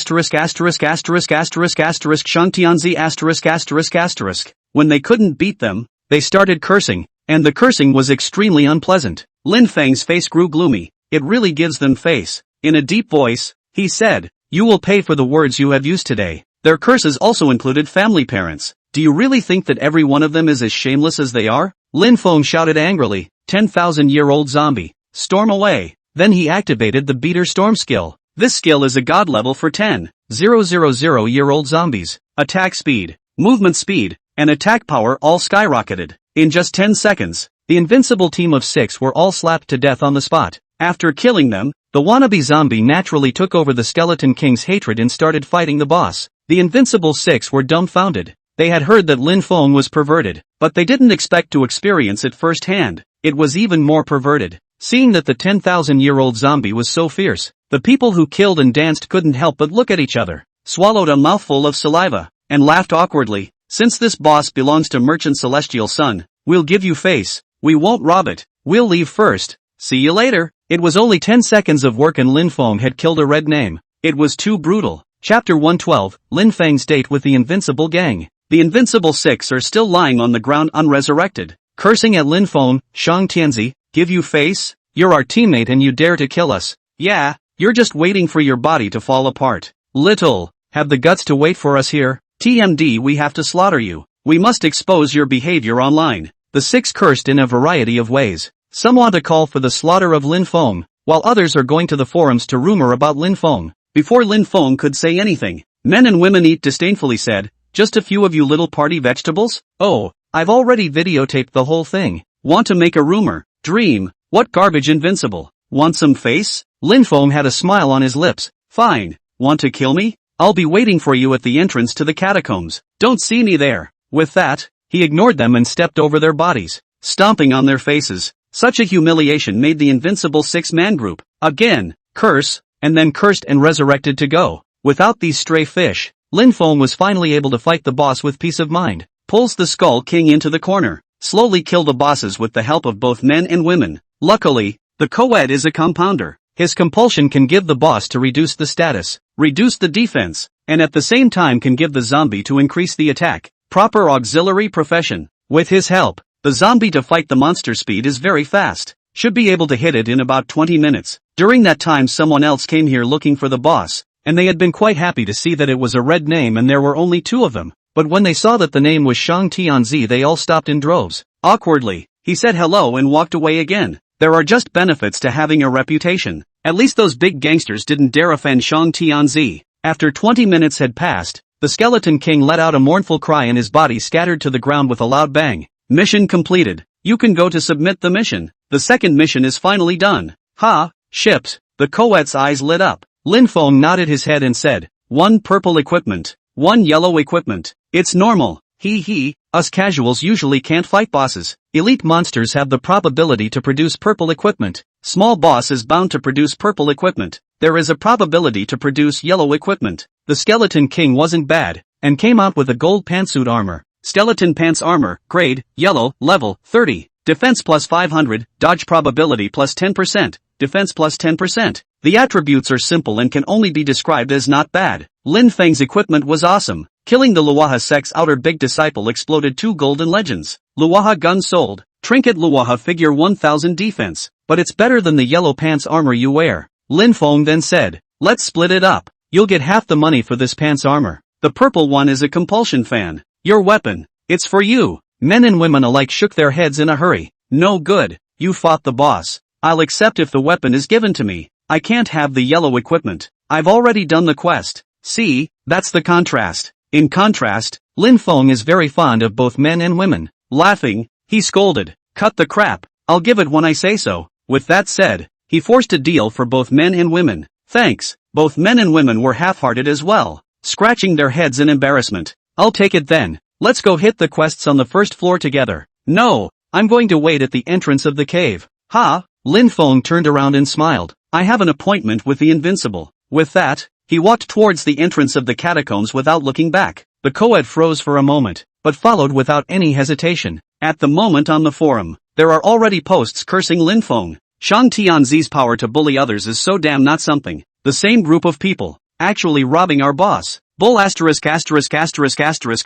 Tianzi asterisk. When they couldn't beat them, they started cursing, and the cursing was extremely unpleasant. Lin Feng's face grew gloomy. "It really gives them face." In a deep voice, he said, "You will pay for the words you have used today." Their curses also included family parents. "Do you really think that every one of them is as shameless as they are?" Lin Feng shouted angrily. 10,000-year-old zombie, storm away. Then he activated the Beater Storm skill. This skill is a god level for 10,000-year-old zombies. Attack speed, movement speed, and attack power all skyrocketed. In just 10 seconds, the Invincible team of 6 were all slapped to death on the spot. After killing them, the wannabe zombie naturally took over the Skeleton King's hatred and started fighting the boss. The Invincible 6 were dumbfounded. They had heard that Lin Feng was perverted, but they didn't expect to experience it firsthand. It was even more perverted. Seeing that the 10,000-year-old zombie was so fierce, the people who killed and danced couldn't help but look at each other, swallowed a mouthful of saliva, and laughed awkwardly. "Since this boss belongs to Merchant Celestial Sun, we'll give you face. We won't rob it. We'll leave first. See you later." It was only 10 seconds of work and Lin Feng had killed a red name. It was too brutal. Chapter 112, Lin Feng's date with the Invincible gang. The Invincible 6 are still lying on the ground unresurrected, cursing at Lin Feng. "Shang Tianzi, Give you face? You're our teammate and you dare to kill us. Yeah, you're just waiting for your body to fall apart. Little, have the guts to wait for us here. TMD, we have to slaughter you. We must expose your behavior online. The 6 cursed in a variety of ways. Some want to call for the slaughter of Lin Feng, while others are going to the forums to rumor about Lin Feng. Before Lin Feng could say anything, Men and Women Eat disdainfully said, "Just a few of you little party vegetables? Oh, I've already videotaped the whole thing. Want to make a rumor? Dream. What garbage Invincible. Want some face?" Lin Feng had a smile on his lips. Fine. Want to kill me? I'll be waiting for you at the entrance to the catacombs. Don't see me there. With that, he ignored them and stepped over their bodies, stomping on their faces. Such a humiliation made the Invincible 6-man group, again, curse, and then cursed and resurrected to go. Without these stray fish, Lin Feng was finally able to fight the boss with peace of mind. Pulls the Skull King into the corner. Slowly kill the bosses with the help of both men and women. Luckily, the co-ed is a compounder. His compulsion can give the boss to reduce the status, reduce the defense, and at the same time can give the zombie to increase the attack. Proper auxiliary profession. With his help, the zombie to fight the monster speed is very fast. Should be able to hit it in about 20 minutes. During that time someone else came here looking for the boss, and they had been quite happy to see that it was a red name and there were only 2 of them. But when they saw that the name was Shang Tianzi they all stopped in droves. Awkwardly, he said hello and walked away again. There are just benefits to having a reputation. At least those big gangsters didn't dare offend Shang Tianzi. After 20 minutes had passed, the Skeleton King let out a mournful cry and his body scattered to the ground with a loud bang. Mission completed. You can go to submit the mission. The second mission is finally done. Ha, shipped. The co-ed's eyes lit up. Lin Feng nodded his head and said, 1 purple equipment, 1 yellow equipment. It's normal. Hee. Us casuals usually can't fight bosses. Elite monsters have the probability to produce purple equipment. Small boss is bound to produce purple equipment. There is a probability to produce yellow equipment. The Skeleton King wasn't bad, and came out with a gold pantsuit armor. Skeleton pants armor, grade, yellow, level, 30. Defense plus 500, dodge probability plus 10%, defense plus 10%. The attributes are simple and can only be described as not bad. Lin Feng's equipment was awesome. Killing the Luaha sect's outer big disciple exploded 2 golden legends. Luaha gun sold. Trinket Luaha figure 1000 defense. But it's better than the yellow pants armor you wear. Lin Feng then said, let's split it up. You'll get half the money for this pants armor. The purple one is a compulsion fan. Your weapon. It's for you. Men and women alike shook their heads in a hurry. No good. You fought the boss. I'll accept if the weapon is given to me. I can't have the yellow equipment. I've already done the quest. See, that's the contrast. In contrast, Lin Feng is very fond of both men and women. Laughing, he scolded, cut the crap, I'll give it when I say so. With that said, he forced a deal for both men and women. Thanks. Both men and women were half-hearted as well, scratching their heads in embarrassment. I'll take it then. Let's go hit the quests on the first floor together. No, I'm going to wait at the entrance of the cave. Ha, Lin Feng turned around and smiled. I have an appointment with the Invincible. With that, he walked towards the entrance of the catacombs without looking back. The co-ed froze for a moment, but followed without any hesitation. At the moment on the forum, there are already posts cursing Lin Feng. Shang Tianzi's power to bully others is so damn not something. The same group of people, actually robbing our boss. Bull asterisk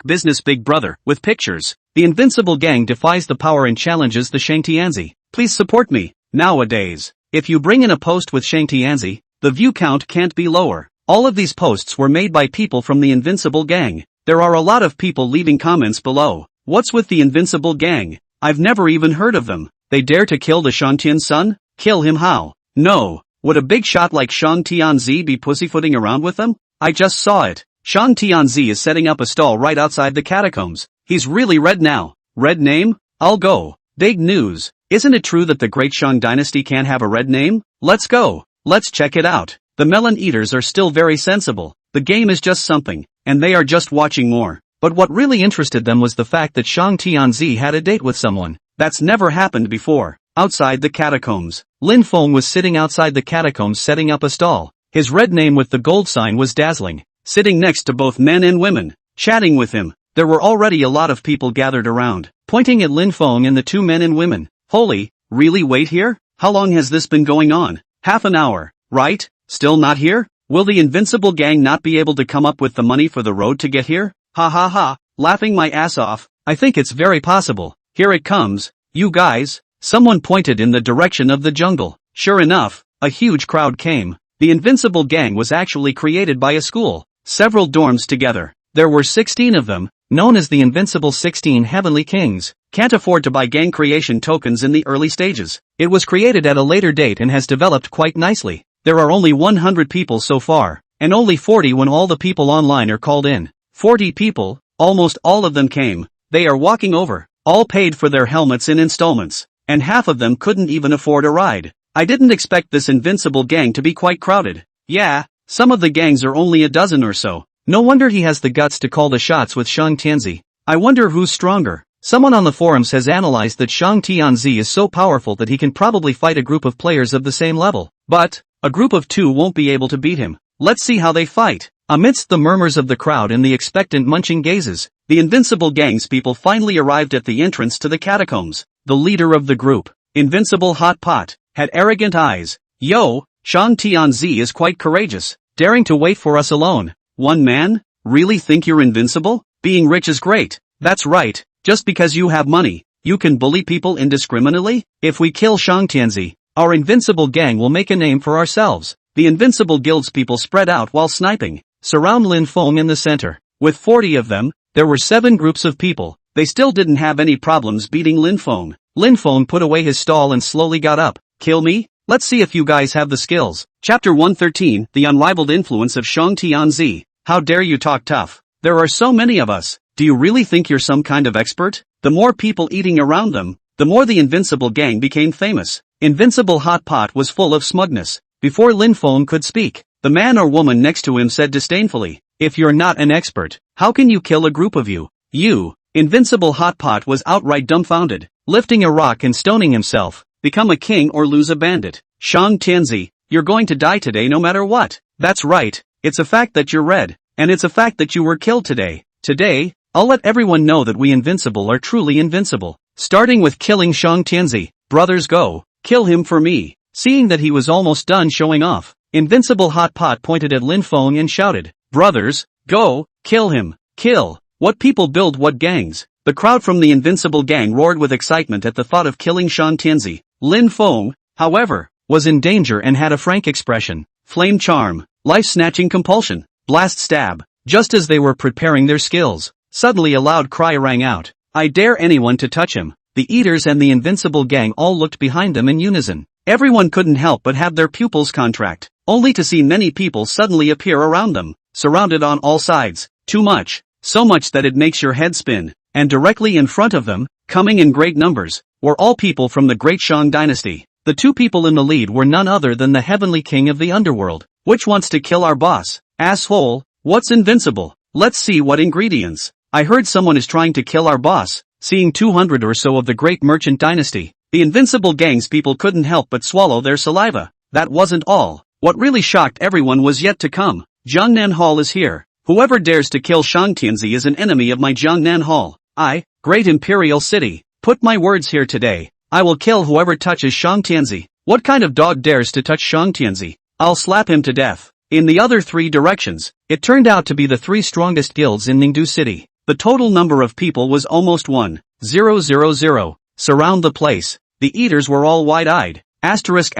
business big brother, with pictures. The Invincible gang defies the power and challenges the Shang Tianzi. Please support me. Nowadays, if you bring in a post with Shang Tianzi, the view count can't be lower. All of these posts were made by people from the Invincible gang. There are a lot of people leaving comments below. What's with the Invincible gang? I've never even heard of them. They dare to kill the Shangtian's son? Kill him how? No. Would a big shot like Shang Tianzi be pussyfooting around with them? I just saw it. Shang Tianzi is setting up a stall right outside the catacombs. He's really red now. Red name? I'll go. Big news. Isn't it true that the great Shang dynasty can't have a red name? Let's go. Let's check it out. The melon eaters are still very sensible. The game is just something, and they are just watching more. But what really interested them was the fact that Shang Tianzi had a date with someone. That's never happened before. Outside the catacombs, Lin Feng was sitting outside the catacombs setting up a stall. His red name with the gold sign was dazzling. Sitting next to both men and women, chatting with him, there were already a lot of people gathered around, pointing at Lin Feng and the 2 men and women. Holy, really wait here? How long has this been going on? Half an hour, right? Still not here? Will the Invincible gang not be able to come up with the money for the road to get here? Ha ha ha, laughing my ass off. I think it's very possible. Here it comes. You guys, Someone pointed in the direction of the jungle. Sure enough, a huge crowd came. The Invincible gang was actually created by a school, several dorms together. There were 16 of them, known as the Invincible 16 Heavenly Kings. Can't afford to buy gang creation tokens in the early stages. It was created at a later date and has developed quite nicely. There are only 100 people so far, and only 40 when all the people online are called in. 40 people, almost all of them came. They are walking over, all paid for their helmets in installments, and half of them couldn't even afford a ride. I didn't expect this Invincible gang to be quite crowded. Yeah, some of the gangs are only a dozen or so. No wonder he has the guts to call the shots with Shang Tianzi. I wonder who's stronger. Someone on the forums has analyzed that Shang Tianzi is so powerful that he can probably fight a group of players of the same level. But a group of 2 won't be able to beat him. Let's see how they fight. Amidst the murmurs of the crowd and the expectant munching gazes, the Invincible gang's people finally arrived at the entrance to the catacombs. The leader of the group, Invincible Hot Pot, had arrogant eyes. Yo, Shang Tianzi is quite courageous, daring to wait for us alone. One man? Really think you're invincible? Being rich is great. That's right, just because you have money, you can bully people indiscriminately? If we kill Shang Tianzi, our Invincible gang will make a name for ourselves. The Invincible Guild's people spread out while sniping, surround Lin Feng in the center. With 40 of them, there were 7 groups of people. They still didn't have any problems beating Lin Feng. Lin Feng put away his stall and slowly got up. Kill me? Let's see if you guys have the skills. Chapter 113, The Unrivaled Influence of Shang Tianzi. How dare you talk tough? There are so many of us. Do you really think you're some kind of expert? The more people eating around them, the more the Invincible gang became famous. Invincible Hot Pot was full of smugness. Before Lin Feng could speak, the man or woman next to him said disdainfully, "If you're not an expert, how can you kill a group of you?" You, Invincible Hot Pot was outright dumbfounded, lifting a rock and stoning himself. Become a king or lose a bandit. Shang Tianzi, you're going to die today no matter what. That's right, it's a fact that you're red, and it's a fact that you were killed today. Today, I'll let everyone know that we Invincible are truly invincible. Starting with killing Shang Tianzi. Brothers, go, kill him for me. Seeing that he was almost done showing off, Invincible Hot Pot pointed at Lin Feng and shouted, "Brothers, go, kill him, kill." What people build what gangs? The crowd from the Invincible gang roared with excitement at the thought of killing Shang Tianzi. Lin Feng, however, was in danger and had a frank expression. Flame Charm, Life-Snatching Compulsion, Blast Stab. Just as they were preparing their skills, suddenly a loud cry rang out. I dare anyone to touch him. The Eaters and the Invincible gang all looked behind them in unison. Everyone couldn't help but have their pupils contract, only to see many people suddenly appear around them, surrounded on all sides. Too much, so much that it makes your head spin. And directly in front of them, coming in great numbers, were all people from the great Shang dynasty. The 2 people in the lead were none other than the Heavenly King of the Underworld. Which wants to kill our boss? Asshole, what's invincible? Let's see what ingredients. I heard someone is trying to kill our boss. Seeing 200 or so of the great merchant dynasty, the Invincible gang's people couldn't help but swallow their saliva. That wasn't all. What really shocked everyone was yet to come. Jiangnan Hall is here. Whoever dares to kill Shang Tianzi is an enemy of my Jiangnan Hall. I, Great Imperial City, put my words here today. I will kill whoever touches Shang Tianzi. What kind of dog dares to touch Shang Tianzi? I'll slap him to death. In the other 3 directions, it turned out to be the 3 strongest guilds in Ningdu City. The total number of people was almost 1,000. Surround the place. The Eaters were all wide-eyed. Asterisk.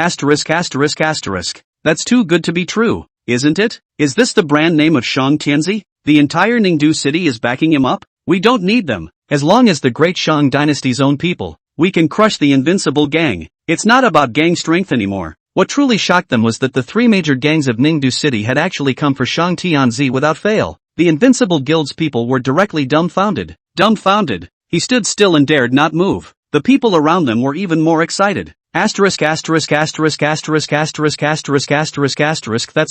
That's too good to be true, isn't it? Is this the brand name of Shang Tianzi? The entire Ningdu City is backing him up? We don't need them. As long as the great Shang dynasty's own people, we can crush the Invincible gang. It's not about gang strength anymore. What truly shocked them was that the 3 major gangs of Ningdu City had actually come for Shang Tianzi without fail. The Invincible Guild's people were directly dumbfounded. Dumbfounded. He stood still and dared not move. The people around them were even more excited. Asterisk. That's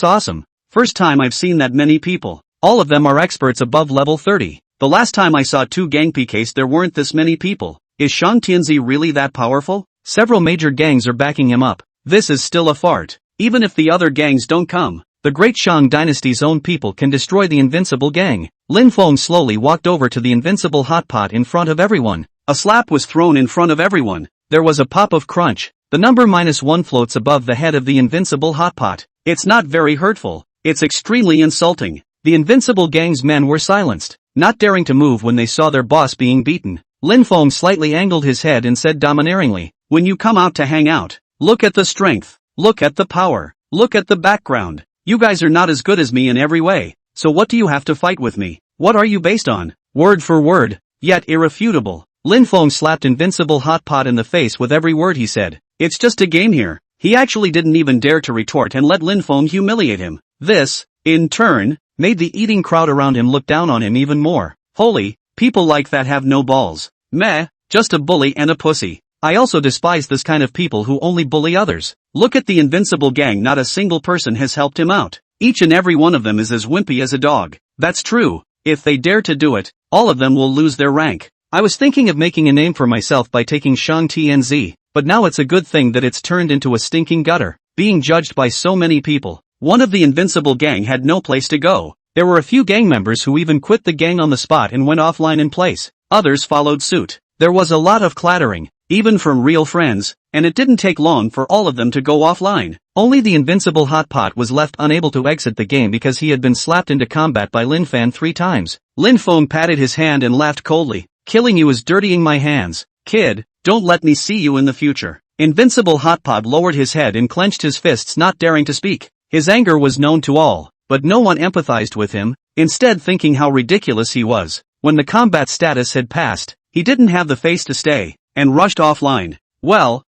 awesome. First time I've seen that many people. All of them are experts above level 30. The last time I saw 2 gang PKs there weren't this many people. Is Shang Tianzi really that powerful? Several major gangs are backing him up. This is still a fart. Even if the other gangs don't come, the great Shang dynasty's own people can destroy the Invincible gang. Lin Feng slowly walked over to the Invincible Hot Pot in front of everyone. A slap was thrown in front of everyone. There was a pop of crunch. The number -1 floats above the head of the Invincible Hot Pot. It's not very hurtful. It's extremely insulting. The Invincible gang's men were silenced, not daring to move when they saw their boss being beaten. Lin Feng slightly angled his head and said domineeringly, when you come out to hang out. Look at the strength. Look at the power. Look at the background. You guys are not as good as me in every way, so what do you have to fight with me? What are you based on? Word for word, yet irrefutable. Lin Feng slapped Invincible Hot Pot in the face with every word he said. It's just a game here. He actually didn't even dare to retort and let Lin Feng humiliate him. This, in turn, made the eating crowd around him look down on him even more. Holy, people like that have no balls. Meh, just a bully and a pussy. I also despise this kind of people who only bully others. Look at the Invincible gang, not a single person has helped him out. Each and every one of them is as wimpy as a dog. That's true. If they dare to do it, all of them will lose their rank. I was thinking of making a name for myself by taking Shang TNZ, but now it's a good thing that it's turned into a stinking gutter, being judged by so many people. One of the Invincible gang had no place to go. There were a few gang members who even quit the gang on the spot and went offline in place. Others followed suit. There was a lot of clattering, even from real friends, and it didn't take long for all of them to go offline. Only the Invincible Hot Pot was left unable to exit the game because he had been slapped into combat by Lin Fan 3 times. Lin Feng patted his hand and laughed coldly. Killing you is dirtying my hands. Kid, don't let me see you in the future. Invincible Hot Pot lowered his head and clenched his fists, not daring to speak. His anger was known to all, but no one empathized with him, instead thinking how ridiculous he was. When the combat status had passed, he didn't have the face to stay, and rushed offline. Well,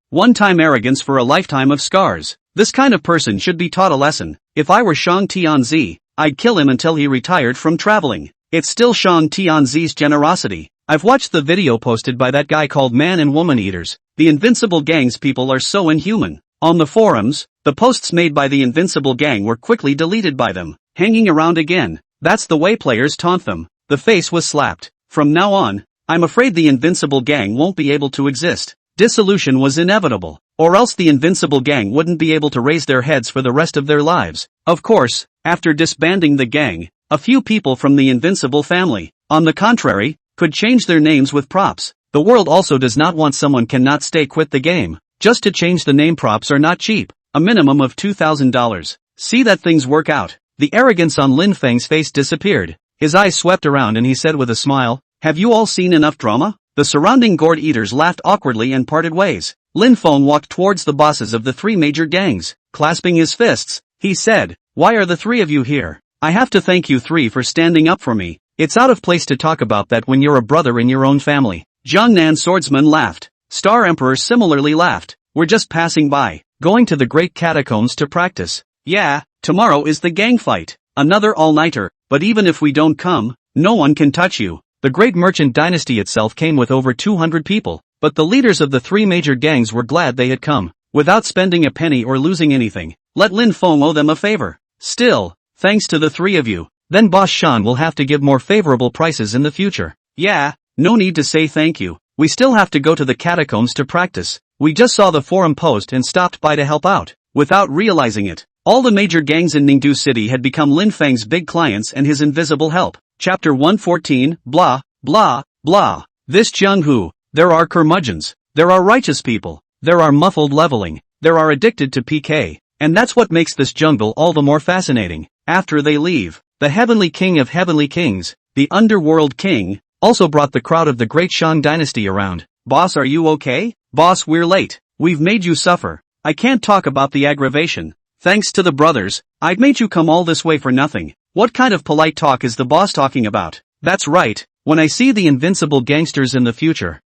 one-time arrogance for a lifetime of scars. This kind of person should be taught a lesson. If I were Shang Tianzi, I'd kill him until he retired from traveling. It's still Shang Tianzi's generosity. I've watched the video posted by that guy called Man and Woman Eaters. The Invincible gang's people are so inhuman. On the forums, the posts made by the Invincible gang were quickly deleted by them. Hanging around again. That's the way players taunt them. The face was slapped. From now on, I'm afraid the Invincible gang won't be able to exist. Dissolution was inevitable, or else the Invincible gang wouldn't be able to raise their heads for the rest of their lives. Of course, after disbanding the gang, a few people from the Invincible family, on the contrary, could change their names with props. The world also does not want someone cannot stay quit the game. Just to change the name, props are not cheap, a minimum of $2,000. See that things work out. The arrogance on Lin Feng's face disappeared. His eyes swept around and he said with a smile, have you all seen enough drama? The surrounding gourd eaters laughed awkwardly and parted ways. Lin Feng walked towards the bosses of the 3 major gangs. Clasping his fists, he said, why are the 3 of you here? I have to thank you 3 for standing up for me. It's out of place to talk about that when you're a brother in your own family. Jiangnan swordsman laughed. Star Emperor similarly laughed. We're just passing by, going to the Great Catacombs to practice. Yeah, tomorrow is the gang fight. Another all-nighter, but even if we don't come, no one can touch you. The Great Merchant Dynasty itself came with over 200 people, but the leaders of the 3 major gangs were glad they had come, without spending a penny or losing anything. Let Lin Feng owe them a favor. Still, thanks to the 3 of you, then Boss Shan will have to give more favorable prices in the future. Yeah, no need to say thank you. We still have to go to the catacombs to practice. We just saw the forum post and stopped by to help out. Without realizing it, all the major gangs in Ningdu City had become Lin Feng's big clients and his invisible help. Chapter 114, blah, blah, blah. This Jianghu, there are curmudgeons, there are righteous people, there are muffled leveling, there are addicted to PK, and that's what makes this jungle all the more fascinating. After they leave, the Heavenly King of Heavenly Kings, the Underworld King, also brought the crowd of the Great Shang Dynasty around. Boss, are you okay? Boss, we're late. We've made you suffer. I can't talk about the aggravation. Thanks to the brothers, I've made you come all this way for nothing. What kind of polite talk is the boss talking about? That's right, when I see the invincible gangsters in the future,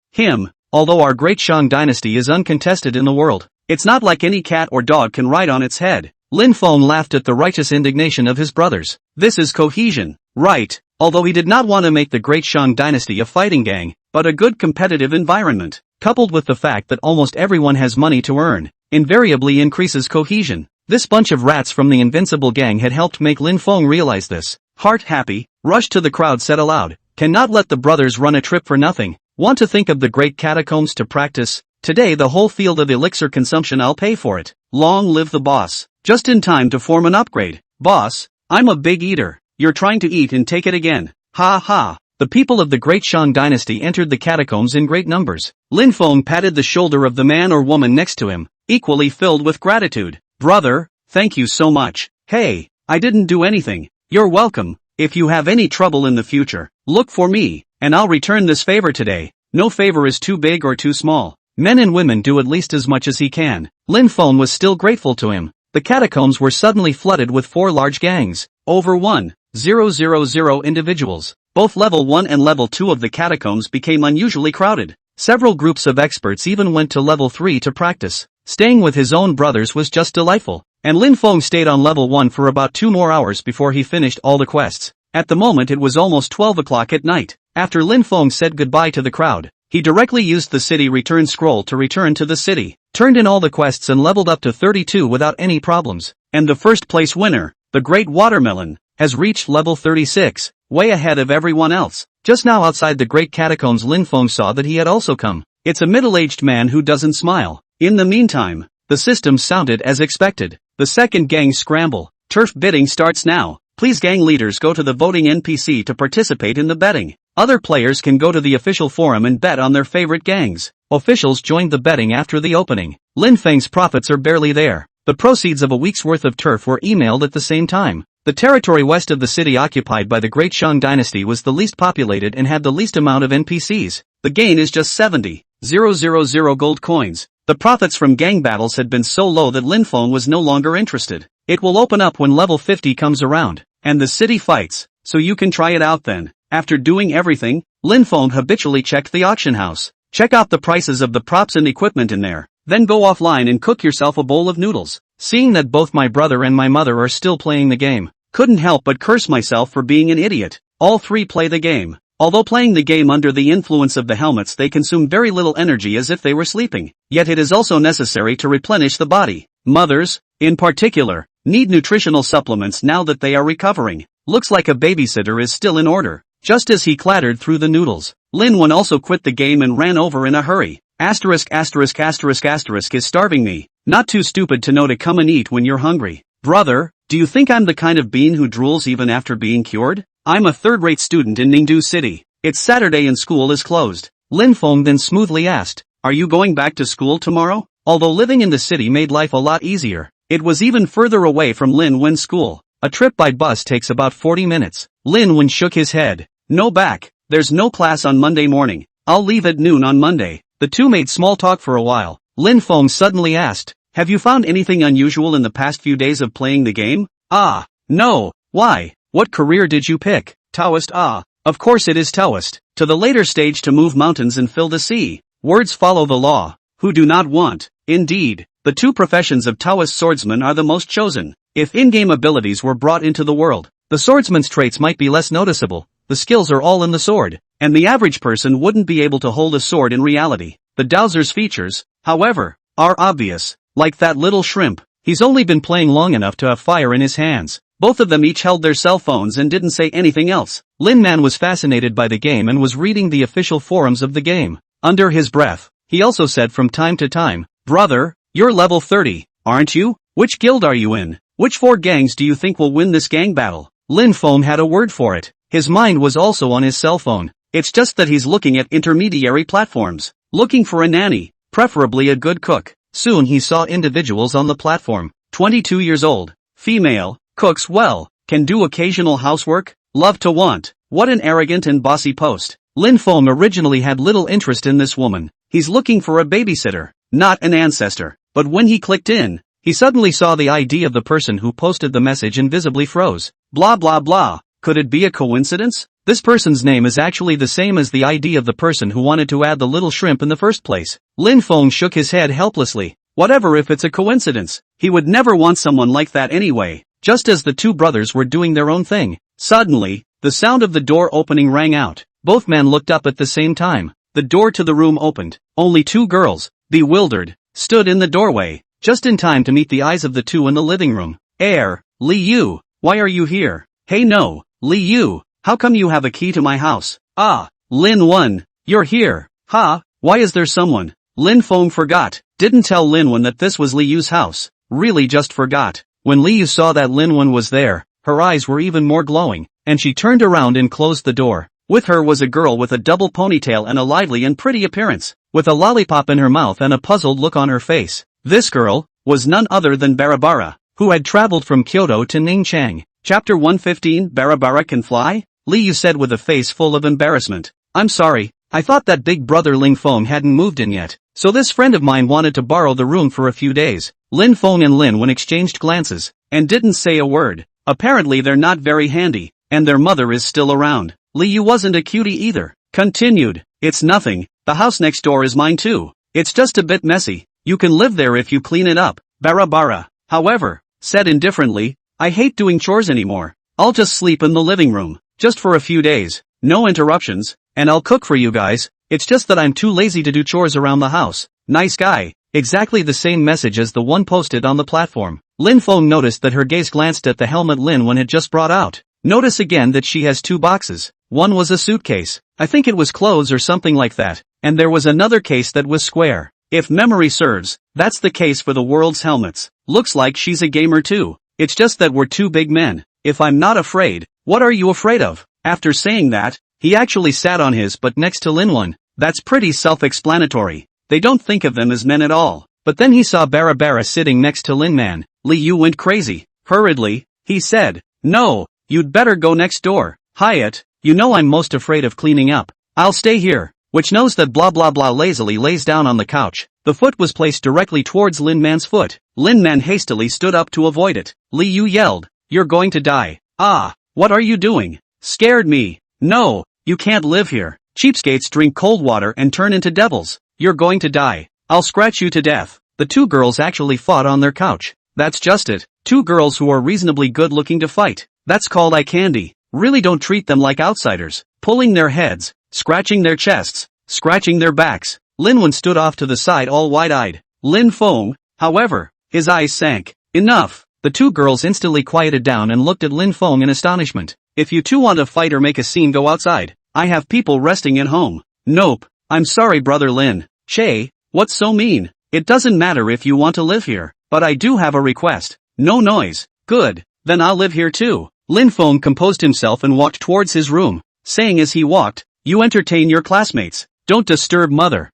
although our Great Shang Dynasty is uncontested in the world, it's not like any cat or dog can ride on its head. Lin Feng laughed at the righteous indignation of his brothers. This is cohesion, right? Although he did not want to make the Great Shang Dynasty a fighting gang, but a good competitive environment, coupled with the fact that almost everyone has money to earn, invariably increases cohesion. This bunch of rats from the Invincible gang had helped make Lin Feng realize this. Heart happy, rushed to the crowd, said aloud, cannot let the brothers run a trip for nothing. Want to think of the Great Catacombs to practice? Today the whole field of elixir consumption, I'll pay for it. Long live the boss. Just in time to form an upgrade. Boss, I'm a big eater. You're trying to eat and take it again. Ha ha. The people of the Great Shang Dynasty entered the catacombs in great numbers. Lin Feng patted the shoulder of the man or woman next to him, equally filled with gratitude. Brother, thank you so much. Hey, I didn't do anything. You're welcome. If you have any trouble in the future, look for me, and I'll return this favor today. No favor is too big or too small. Men and women do at least as much as he can. Lin Feng was still grateful to him. The catacombs were suddenly flooded with 4 large gangs. Over 1,000 individuals. Both level 1 and level 2 of the catacombs became unusually crowded. Several groups of experts even went to level 3 to practice. Staying with his own brothers was just delightful. And Lin Feng stayed on level 1 for about 2 more hours before he finished all the quests. At the moment it was almost 12 o'clock at night. After Lin Feng said goodbye to the crowd, he directly used the city return scroll to return to the city, turned in all the quests and leveled up to 32 without any problems. And the first place winner, the Great Watermelon, has reached level 36, way ahead of everyone else. Just now outside the Great Catacombs Lin Feng saw that he had also come. It's a middle-aged man who doesn't smile. In the meantime, the system sounded as expected. The second gang scramble. Turf bidding starts now. Please gang leaders go to the voting NPC to participate in the betting. Other players can go to the official forum and bet on their favorite gangs. Officials joined the betting after the opening. Lin Feng's profits are barely there. The proceeds of a week's worth of turf were emailed at the same time. The territory west of the city occupied by the Great Shang dynasty was the least populated and had the least amount of NPCs. The gain is just 70,000 gold coins. The profits from gang battles had been so low that Lin Feng was no longer interested. It will open up when level 50 comes around. And the city fights, so you can try it out then. After doing everything, Lin Feng habitually checked the auction house. Check out the prices of the props and equipment in there. Then go offline and cook yourself a bowl of noodles. Seeing that both my brother and my mother are still playing the game, couldn't help but curse myself for being an idiot. All 3 play the game. Although playing the game under the influence of the helmets they consume very little energy as if they were sleeping. Yet it is also necessary to replenish the body. Mothers, in particular, need nutritional supplements now that they are recovering. Looks like a babysitter is still in order. Just as he clattered through the noodles, Lin Wen also quit the game and ran over in a hurry. Asterisk is starving me. Not too stupid to know to come and eat when you're hungry. Brother, do you think I'm the kind of bean who drools even after being cured? I'm a third-rate student in Ningdu City. It's Saturday and school is closed. Lin Feng then smoothly asked, are you going back to school tomorrow? Although living in the city made life a lot easier, it was even further away from Lin Wen's school. A trip by bus takes about 40 minutes. Lin Wen shook his head. No back. There's no class on Monday morning. I'll leave at noon on Monday. The two made small talk for a while. Lin Feng suddenly asked, have you found anything unusual in the past few days of playing the game? Ah, no. Why? What career did you pick? Taoist. Ah, of course it is Taoist. To the later stage to move mountains and fill the sea. Words follow the law. Who do not want? Indeed, the 2 professions of Taoist swordsman are the most chosen. If in-game abilities were brought into the world, the swordsman's traits might be less noticeable. The skills are all in the sword, and the average person wouldn't be able to hold a sword in reality. The Dowser's features, however, are obvious. Like that little shrimp, he's only been playing long enough to have fire in his hands. Both of them each held their cell phones and didn't say anything else. Lin Man was fascinated by the game and was reading the official forums of the game. Under his breath, he also said from time to time, brother, you're level 30, aren't you? Which guild are you in? Which 4 gangs do you think will win this gang battle? Lin Feng had a word for it. His mind was also on his cell phone. It's just that he's looking at intermediary platforms. Looking for a nanny, preferably a good cook. Soon he saw individuals on the platform. 22 years old, female, cooks well, can do occasional housework, love to want. What an arrogant and bossy post. Lin Feng originally had little interest in this woman. He's looking for a babysitter, not an ancestor. But when he clicked in, he suddenly saw the ID of the person who posted the message and visibly froze. Blah blah blah. Could it be a coincidence? This person's name is actually the same as the ID of the person who wanted to add the little shrimp in the first place. Lin Feng shook his head helplessly. Whatever if it's a coincidence. He would never want someone like that anyway. Just as the 2 brothers were doing their own thing, suddenly, the sound of the door opening rang out. Both men looked up at the same time. The door to the room opened. Only 2 girls, bewildered, stood in the doorway, just in time to meet the eyes of the 2 in the living room. Li Yu, why are you here? Hey no, Li Yu, how come you have a key to my house? Ah, Lin Wen, you're here. Ha, why is there someone? Lin Feng forgot, didn't tell Lin Wen that this was Li Yu's house. Really just forgot. When Li Yu saw that Lin Wen was there, her eyes were even more glowing, and she turned around and closed the door. With her was a girl with a double ponytail and a lively and pretty appearance, with a lollipop in her mouth and a puzzled look on her face. This girl was none other than Barabara, who had traveled from Kyoto to Ningchang. Chapter 115. Barabara can fly? Li Yu said with a face full of embarrassment. I'm sorry, I thought that big brother Ling Feng hadn't moved in yet, so this friend of mine wanted to borrow the room for a few days. Lin Feng and Lin Wen exchanged glances, and didn't say a word. Apparently they're not very handy, and their mother is still around. Li Yu wasn't a cutie either. Continued, it's nothing, the house next door is mine too. It's just a bit messy, you can live there if you clean it up. Bara. However, said indifferently, I hate doing chores anymore. I'll just sleep in the living room, just for a few days, no interruptions, and I'll cook for you guys. It's just that I'm too lazy to do chores around the house. Nice guy. Exactly the same message as the one posted on the platform. Lin Feng noticed that her gaze glanced at the helmet Lin Wen had just brought out. Notice again that she has two boxes. One was a suitcase. I think it was clothes or something like that. And there was another case that was square. If memory serves, that's the case for the world's helmets. Looks like she's a gamer too. It's just that we're two big men. If I'm not afraid, what are you afraid of? After saying that, he actually sat on his butt next to Lin Wen. That's pretty self-explanatory. They don't think of them as men at all. But then he saw Bara sitting next to Lin Man. Li Yu went crazy. Hurriedly, he said, no, you'd better go next door. Hyatt, you know I'm most afraid of cleaning up. I'll stay here. Which knows that blah blah blah lazily lays down on the couch. The foot was placed directly towards Lin Man's foot. Lin Man hastily stood up to avoid it. Li Yu yelled, you're going to die. Ah, what are you doing? Scared me. No, you can't live here. Cheapskates drink cold water and turn into devils. You're going to die. I'll scratch you to death. The two girls actually fought on their couch. That's just it. Two girls who are reasonably good looking to fight. That's called eye candy. Really don't treat them like outsiders. Pulling their heads, scratching their chests, scratching their backs. Lin Wen stood off to the side all wide-eyed. Lin Feng, however, his eyes sank. Enough. The two girls instantly quieted down and looked at Lin Feng in astonishment. If you two want to fight or make a scene, go outside. I have people resting at home. Nope. I'm sorry brother Lin. Che, what's so mean? It doesn't matter if you want to live here, but I do have a request. No noise. Good. Then I'll live here too. Lin Feng composed himself and walked towards his room, saying as he walked, you entertain your classmates. Don't disturb mother.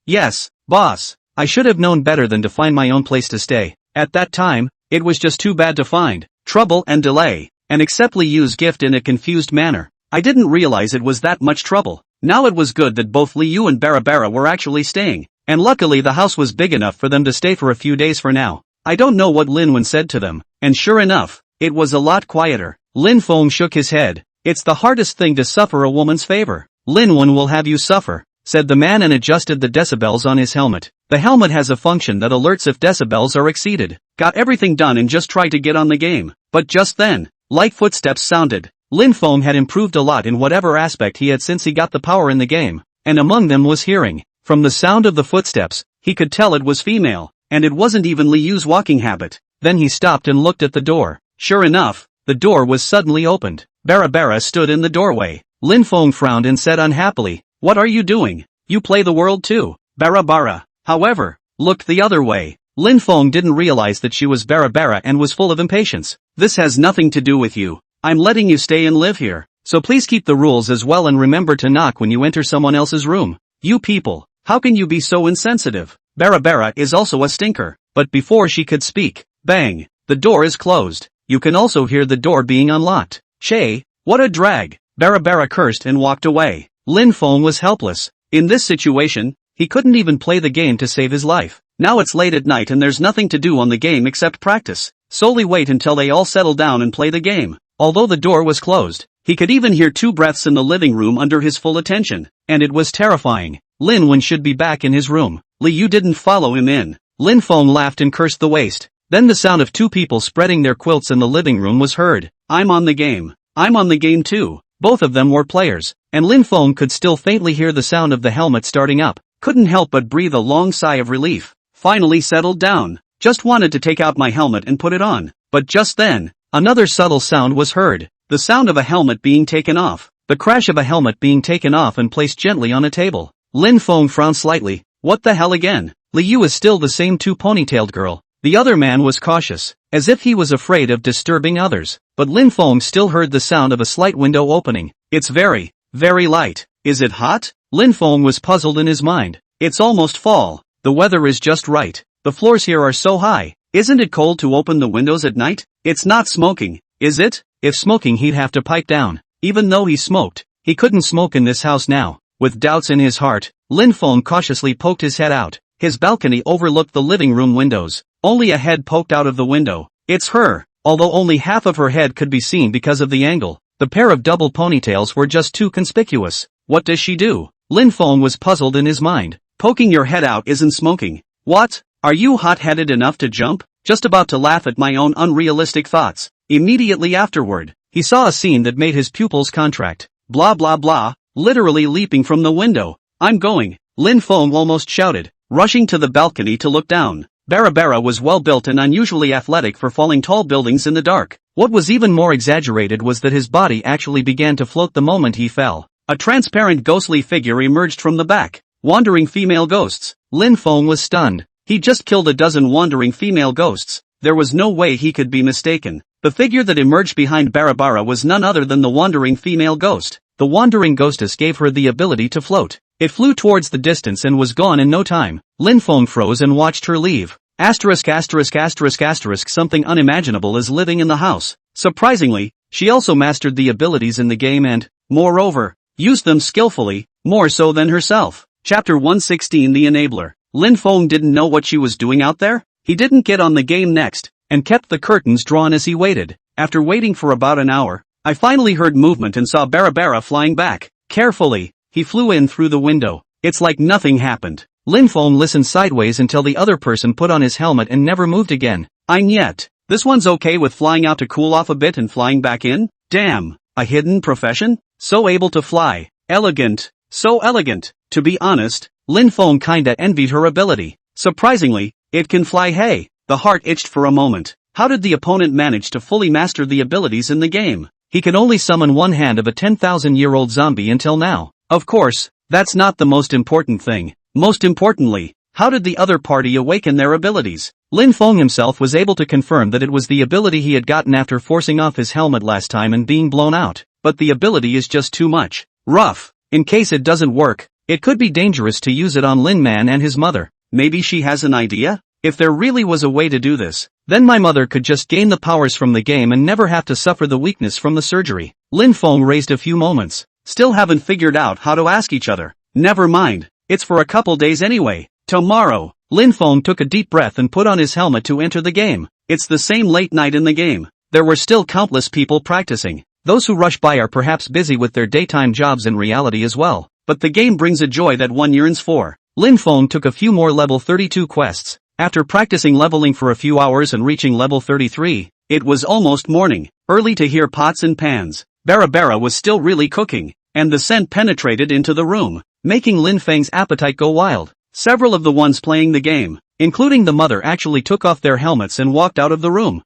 Yes, boss. I should have known better than to find my own place to stay. At that time, it was just too bad to find trouble and delay, and accept Li Yu's gift in a confused manner. I didn't realize it was that much trouble. Now it was good that both Li Yu and Bara were actually staying, and luckily the house was big enough for them to stay for a few days for now. I don't know what Lin Wen said to them, and sure enough, it was a lot quieter. Lin Feng shook his head. It's the hardest thing to suffer a woman's favor. Lin Wen will have you suffer, said the man and adjusted the decibels on his helmet. The helmet has a function that alerts if decibels are exceeded. Got everything done and just tried to get on the game. But just then, light footsteps sounded. Lin Feng had improved a lot in whatever aspect he had since he got the power in the game, and among them was hearing. From the sound of the footsteps, he could tell it was female, and it wasn't even Li Yu's walking habit. Then he stopped and looked at the door. Sure enough, the door was suddenly opened. Bara stood in the doorway. Lin Feng frowned and said unhappily, what are you doing? You play the world too. Bara, however, looked the other way. Lin Feng didn't realize that she was Bara and was full of impatience. This has nothing to do with you. I'm letting you stay and live here, so please keep the rules as well and remember to knock when you enter someone else's room. You people, how can you be so insensitive? Bara is also a stinker. But before she could speak, bang, the door is closed. You can also hear the door being unlocked. Che, what a drag. Bara cursed and walked away. Lin Feng was helpless. In this situation, he couldn't even play the game to save his life. Now it's late at night and there's nothing to do on the game except practice. Solely wait until they all settle down and play the game. Although the door was closed, he could even hear two breaths in the living room under his full attention, and it was terrifying. Lin Wen should be back in his room. Li Yu didn't follow him in. Lin Feng laughed and cursed the waste. Then the sound of two people spreading their quilts in the living room was heard. I'm on the game. I'm on the game too. Both of them were players, and Lin Feng could still faintly hear the sound of the helmet starting up. Couldn't help but breathe a long sigh of relief. Finally settled down. Just wanted to take out my helmet and put it on. But just then, another subtle sound was heard. The sound of a helmet being taken off. The crash of a helmet being taken off and placed gently on a table. Lin Feng frowned slightly. What the hell again? Li Yu is still the same two-ponytailed girl. The other man was cautious, as if he was afraid of disturbing others. But Lin Feng still heard the sound of a slight window opening. It's very, very light. Is it hot? Lin Feng was puzzled in his mind. It's almost fall. The weather is just right. The floors here are so high. Isn't it cold to open the windows at night? It's not smoking, is it? If smoking he'd have to pipe down. Even though he smoked, he couldn't smoke in this house now. With doubts in his heart, Lin Feng cautiously poked his head out. His balcony overlooked the living room windows. Only a head poked out of the window. It's her. Although only half of her head could be seen because of the angle, the pair of double ponytails were just too conspicuous. What does she do? Lin Feng was puzzled in his mind. Poking your head out isn't smoking. What? Are you hot-headed enough to jump? Just about to laugh at my own unrealistic thoughts. Immediately afterward, he saw a scene that made his pupils contract. Blah blah blah, literally leaping from the window. I'm going, Lin Feng almost shouted, rushing to the balcony to look down. Bara was well-built and unusually athletic for falling tall buildings in the dark. What was even more exaggerated was that his body actually began to float the moment he fell. A transparent ghostly figure emerged from the back. Wandering female ghosts. Lin Feng was stunned. He'd just killed a dozen wandering female ghosts. There was no way he could be mistaken. The figure that emerged behind Bara was none other than the wandering female ghost. The wandering ghostess gave her the ability to float. It flew towards the distance and was gone in no time. Lin Feng froze and watched her leave. Something unimaginable is living in the house. Surprisingly, she also mastered the abilities in the game and, moreover, used them skillfully, more so than herself. Chapter 116 The Enabler. Lin Feng didn't know what she was doing out there. He didn't get on the game next, and kept the curtains drawn as he waited. After waiting for about an hour, I finally heard movement and saw Bara flying back. Carefully, he flew in through the window. It's like nothing happened. Lin Feng listened sideways until the other person put on his helmet and never moved again. Yet. This one's okay with flying out to cool off a bit and flying back in? Damn, a hidden profession? So able to fly. Elegant. So elegant. To be honest, Lin Feng kinda envied her ability. Surprisingly, it can fly. Hey, the heart itched for a moment. How did the opponent manage to fully master the abilities in the game? He could only summon one hand of a 10,000-year-old zombie until now. Of course, that's not the most important thing. Most importantly, how did the other party awaken their abilities? Lin Feng himself was able to confirm that it was the ability he had gotten after forcing off his helmet last time and being blown out. But the ability is just too much. Rough. In case it doesn't work, it could be dangerous to use it on Lin Man and his mother. Maybe she has an idea? If there really was a way to do this, then my mother could just gain the powers from the game and never have to suffer the weakness from the surgery. Lin Feng raised a few moments. Still haven't figured out how to ask each other. Never mind. It's for a couple days anyway. Tomorrow. Lin Feng took a deep breath and put on his helmet to enter the game. It's the same late night in the game. There were still countless people practicing. Those who rush by are perhaps busy with their daytime jobs in reality as well. But the game brings a joy that one yearns for. Lin Feng took a few more level 32 quests. After practicing leveling for a few hours and reaching level 33, it was almost morning. Early to hear pots and pans. Bara was still really cooking, and the scent penetrated into the room, making Lin Feng's appetite go wild. Several of the ones playing the game, including the mother, actually took off their helmets and walked out of the room.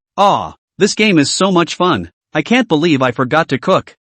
This game is so much fun. I can't believe I forgot to cook.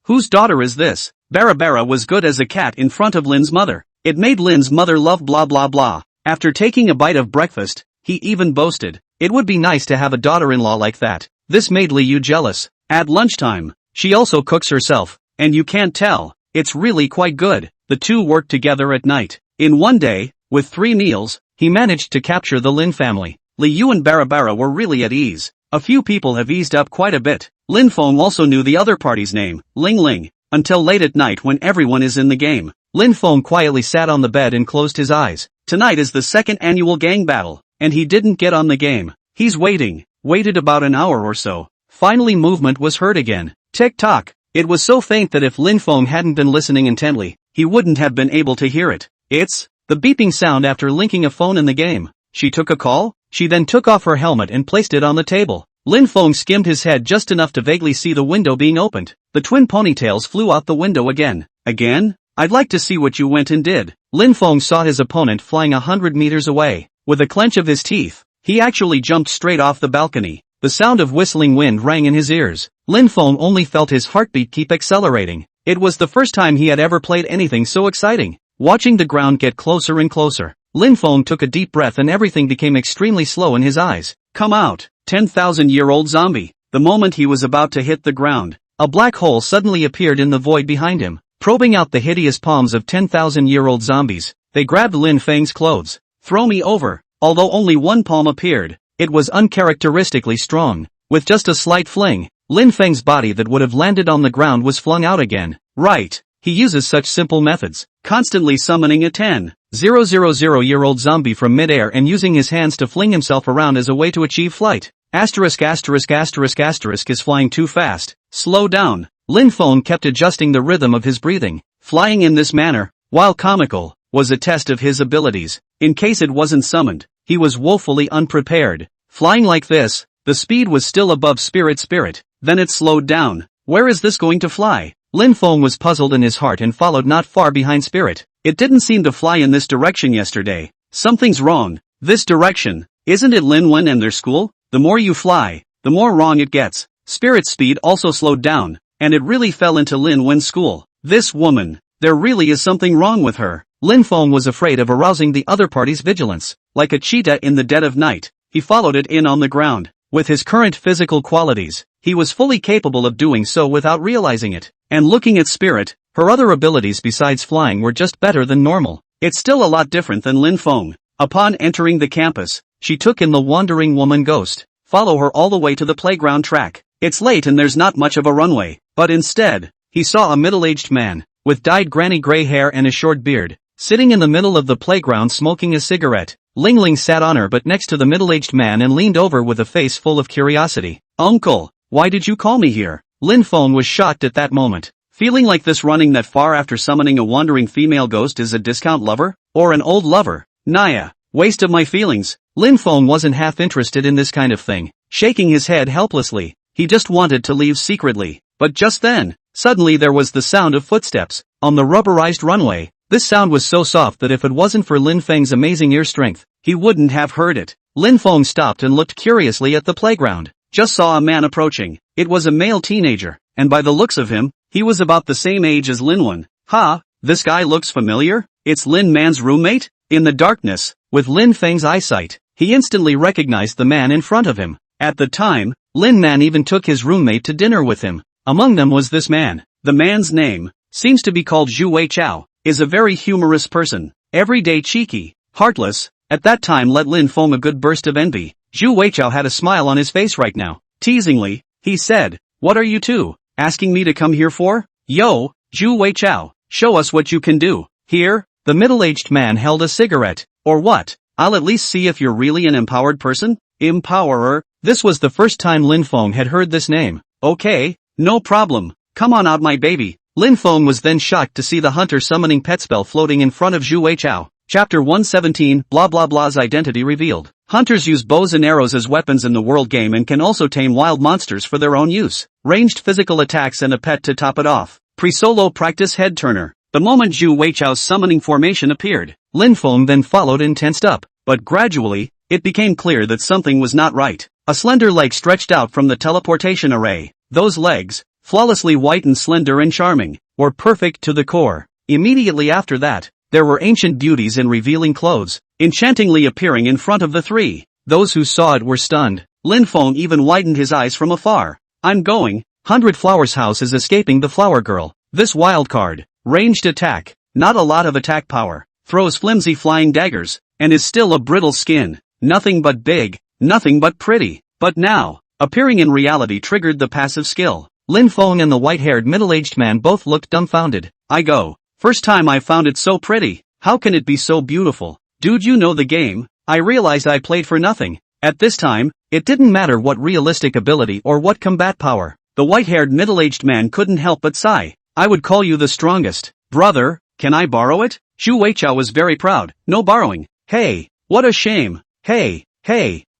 Whose daughter is this? Bara was good as a cat in front of Lin's mother. It made Lin's mother love blah blah blah. After taking a bite of breakfast, he even boasted, it would be nice to have a daughter-in-law like that. This made Liu jealous. At lunchtime, she also cooks herself, and you can't tell, it's really quite good. The two worked together at night. In one day, with 3 meals, he managed to capture the Lin family. Liu and Bara were really at ease. A few people have eased up quite a bit. Lin Feng also knew the other party's name, Ling, until late at night when everyone is in the game. Lin Feng quietly sat on the bed and closed his eyes. Tonight is the second annual gang battle, and he didn't get on the game. He's waited about an hour or so. Finally movement was heard again. Tick-tock. It was so faint that if Lin Feng hadn't been listening intently, he wouldn't have been able to hear it. It's the beeping sound after linking a phone in the game. She took a call? She then took off her helmet and placed it on the table. Lin Feng skimmed his head just enough to vaguely see the window being opened. The twin ponytails flew out the window again. Again? I'd like to see what you went and did. Lin Feng saw his opponent flying 100 meters away. With a clench of his teeth, he actually jumped straight off the balcony. The sound of whistling wind rang in his ears. Lin Feng only felt his heartbeat keep accelerating. It was the first time he had ever played anything so exciting. Watching the ground get closer and closer, Lin Feng took a deep breath and everything became extremely slow in his eyes. Come out, 10,000-year-old zombie. The moment he was about to hit the ground, a black hole suddenly appeared in the void behind him, probing out the hideous palms of 10,000-year-old zombies. They grabbed Lin Feng's clothes. Throw me over. Although only one palm appeared, it was uncharacteristically strong. With just a slight fling, Lin Feng's body that would have landed on the ground was flung out again. Right. he uses such simple methods, constantly summoning a 10,000-year-old zombie from midair and using his hands to fling himself around as a way to achieve flight. Asterisk asterisk asterisk asterisk is flying too fast. Slow down. Lin Feng kept adjusting the rhythm of his breathing. Flying in this manner, while comical, was a test of his abilities. In case it wasn't summoned, he was woefully unprepared. Flying like this, the speed was still above spirit. Then it slowed down. Where is this going to fly? Lin Feng was puzzled in his heart and followed not far behind Spirit. It didn't seem to fly in this direction yesterday. Something's wrong. This direction. Isn't it Lin Wen and their school? The more you fly, the more wrong it gets. Spirit's speed also slowed down, and it really fell into Lin Wen's school. This woman. There really is something wrong with her. Lin Feng was afraid of arousing the other party's vigilance. Like a cheetah in the dead of night, he followed it in on the ground. With his current physical qualities, he was fully capable of doing so without realizing it. And looking at Spirit, her other abilities besides flying were just better than normal. It's still a lot different than Lin Feng. Upon entering the campus, she took in the wandering woman ghost. Follow her all the way to the playground track. It's late and there's not much of a runway, but instead, he saw a middle-aged man, with dyed granny gray hair and a short beard, sitting in the middle of the playground smoking a cigarette. Ling Ling sat on her butt next to the middle-aged man and leaned over with a face full of curiosity. Uncle, why did you call me here? Lin Feng was shocked at that moment. Feeling like this running that far after summoning a wandering female ghost is a discount lover? Or an old lover? Naya, waste of my feelings. Lin Feng wasn't half interested in this kind of thing. Shaking his head helplessly, he just wanted to leave secretly. But just then, suddenly there was the sound of footsteps on the rubberized runway. This sound was so soft that if it wasn't for Lin Feng's amazing ear strength, he wouldn't have heard it. Lin Feng stopped and looked curiously at the playground. Just saw a man approaching. It was a male teenager, and by the looks of him, he was about the same age as Lin Wen. Ha, this guy looks familiar? It's Lin Man's roommate? In the darkness, with Lin Feng's eyesight, he instantly recognized the man in front of him. At the time, Lin Man even took his roommate to dinner with him. Among them was this man. The man's name seems to be called Zhu Wei Chao, is a very humorous person, everyday cheeky, heartless. At that time let Lin Feng a good burst of envy. Zhu Weichao had a smile on his face right now. Teasingly, he said, "What are you two asking me to come here for? Yo, Zhu Weichao, show us what you can do." Here, the middle-aged man held a cigarette. Or what? I'll at least see if you're really an empowered person? Empowerer? This was the first time Lin Feng had heard this name. Okay, no problem. Come on out my baby. Lin Feng was then shocked to see the hunter summoning pet spell floating in front of Zhu Weichao. Chapter 117, blah blah blah's identity revealed. Hunters use bows and arrows as weapons in the world game and can also tame wild monsters for their own use. Ranged physical attacks and a pet to top it off. Pre-solo practice head turner. The moment Zhu Weichao's summoning formation appeared, Lin Feng then followed and tensed up. But gradually, it became clear that something was not right. A slender leg stretched out from the teleportation array. Those legs, flawlessly white and slender and charming, were perfect to the core. Immediately after that, there were ancient beauties in revealing clothes, enchantingly appearing in front of the three. Those who saw it were stunned. Lin Feng even widened his eyes from afar. I'm going. 100 Flowers House is escaping the flower girl. This wild card, ranged attack, not a lot of attack power, throws flimsy flying daggers, and is still a brittle skin. Nothing but big, nothing but pretty. But now, appearing in reality triggered the passive skill. Lin Feng and the white-haired middle-aged man both looked dumbfounded. I go. First time I found it so pretty. How can it be so beautiful? Dude, you know the game. I realized I played for nothing. At this time, it didn't matter what realistic ability or what combat power. The white-haired middle-aged man couldn't help but sigh. I would call you the strongest. Brother, can I borrow it? Zhu Weichao was very proud. No borrowing. Hey, what a shame. Hey,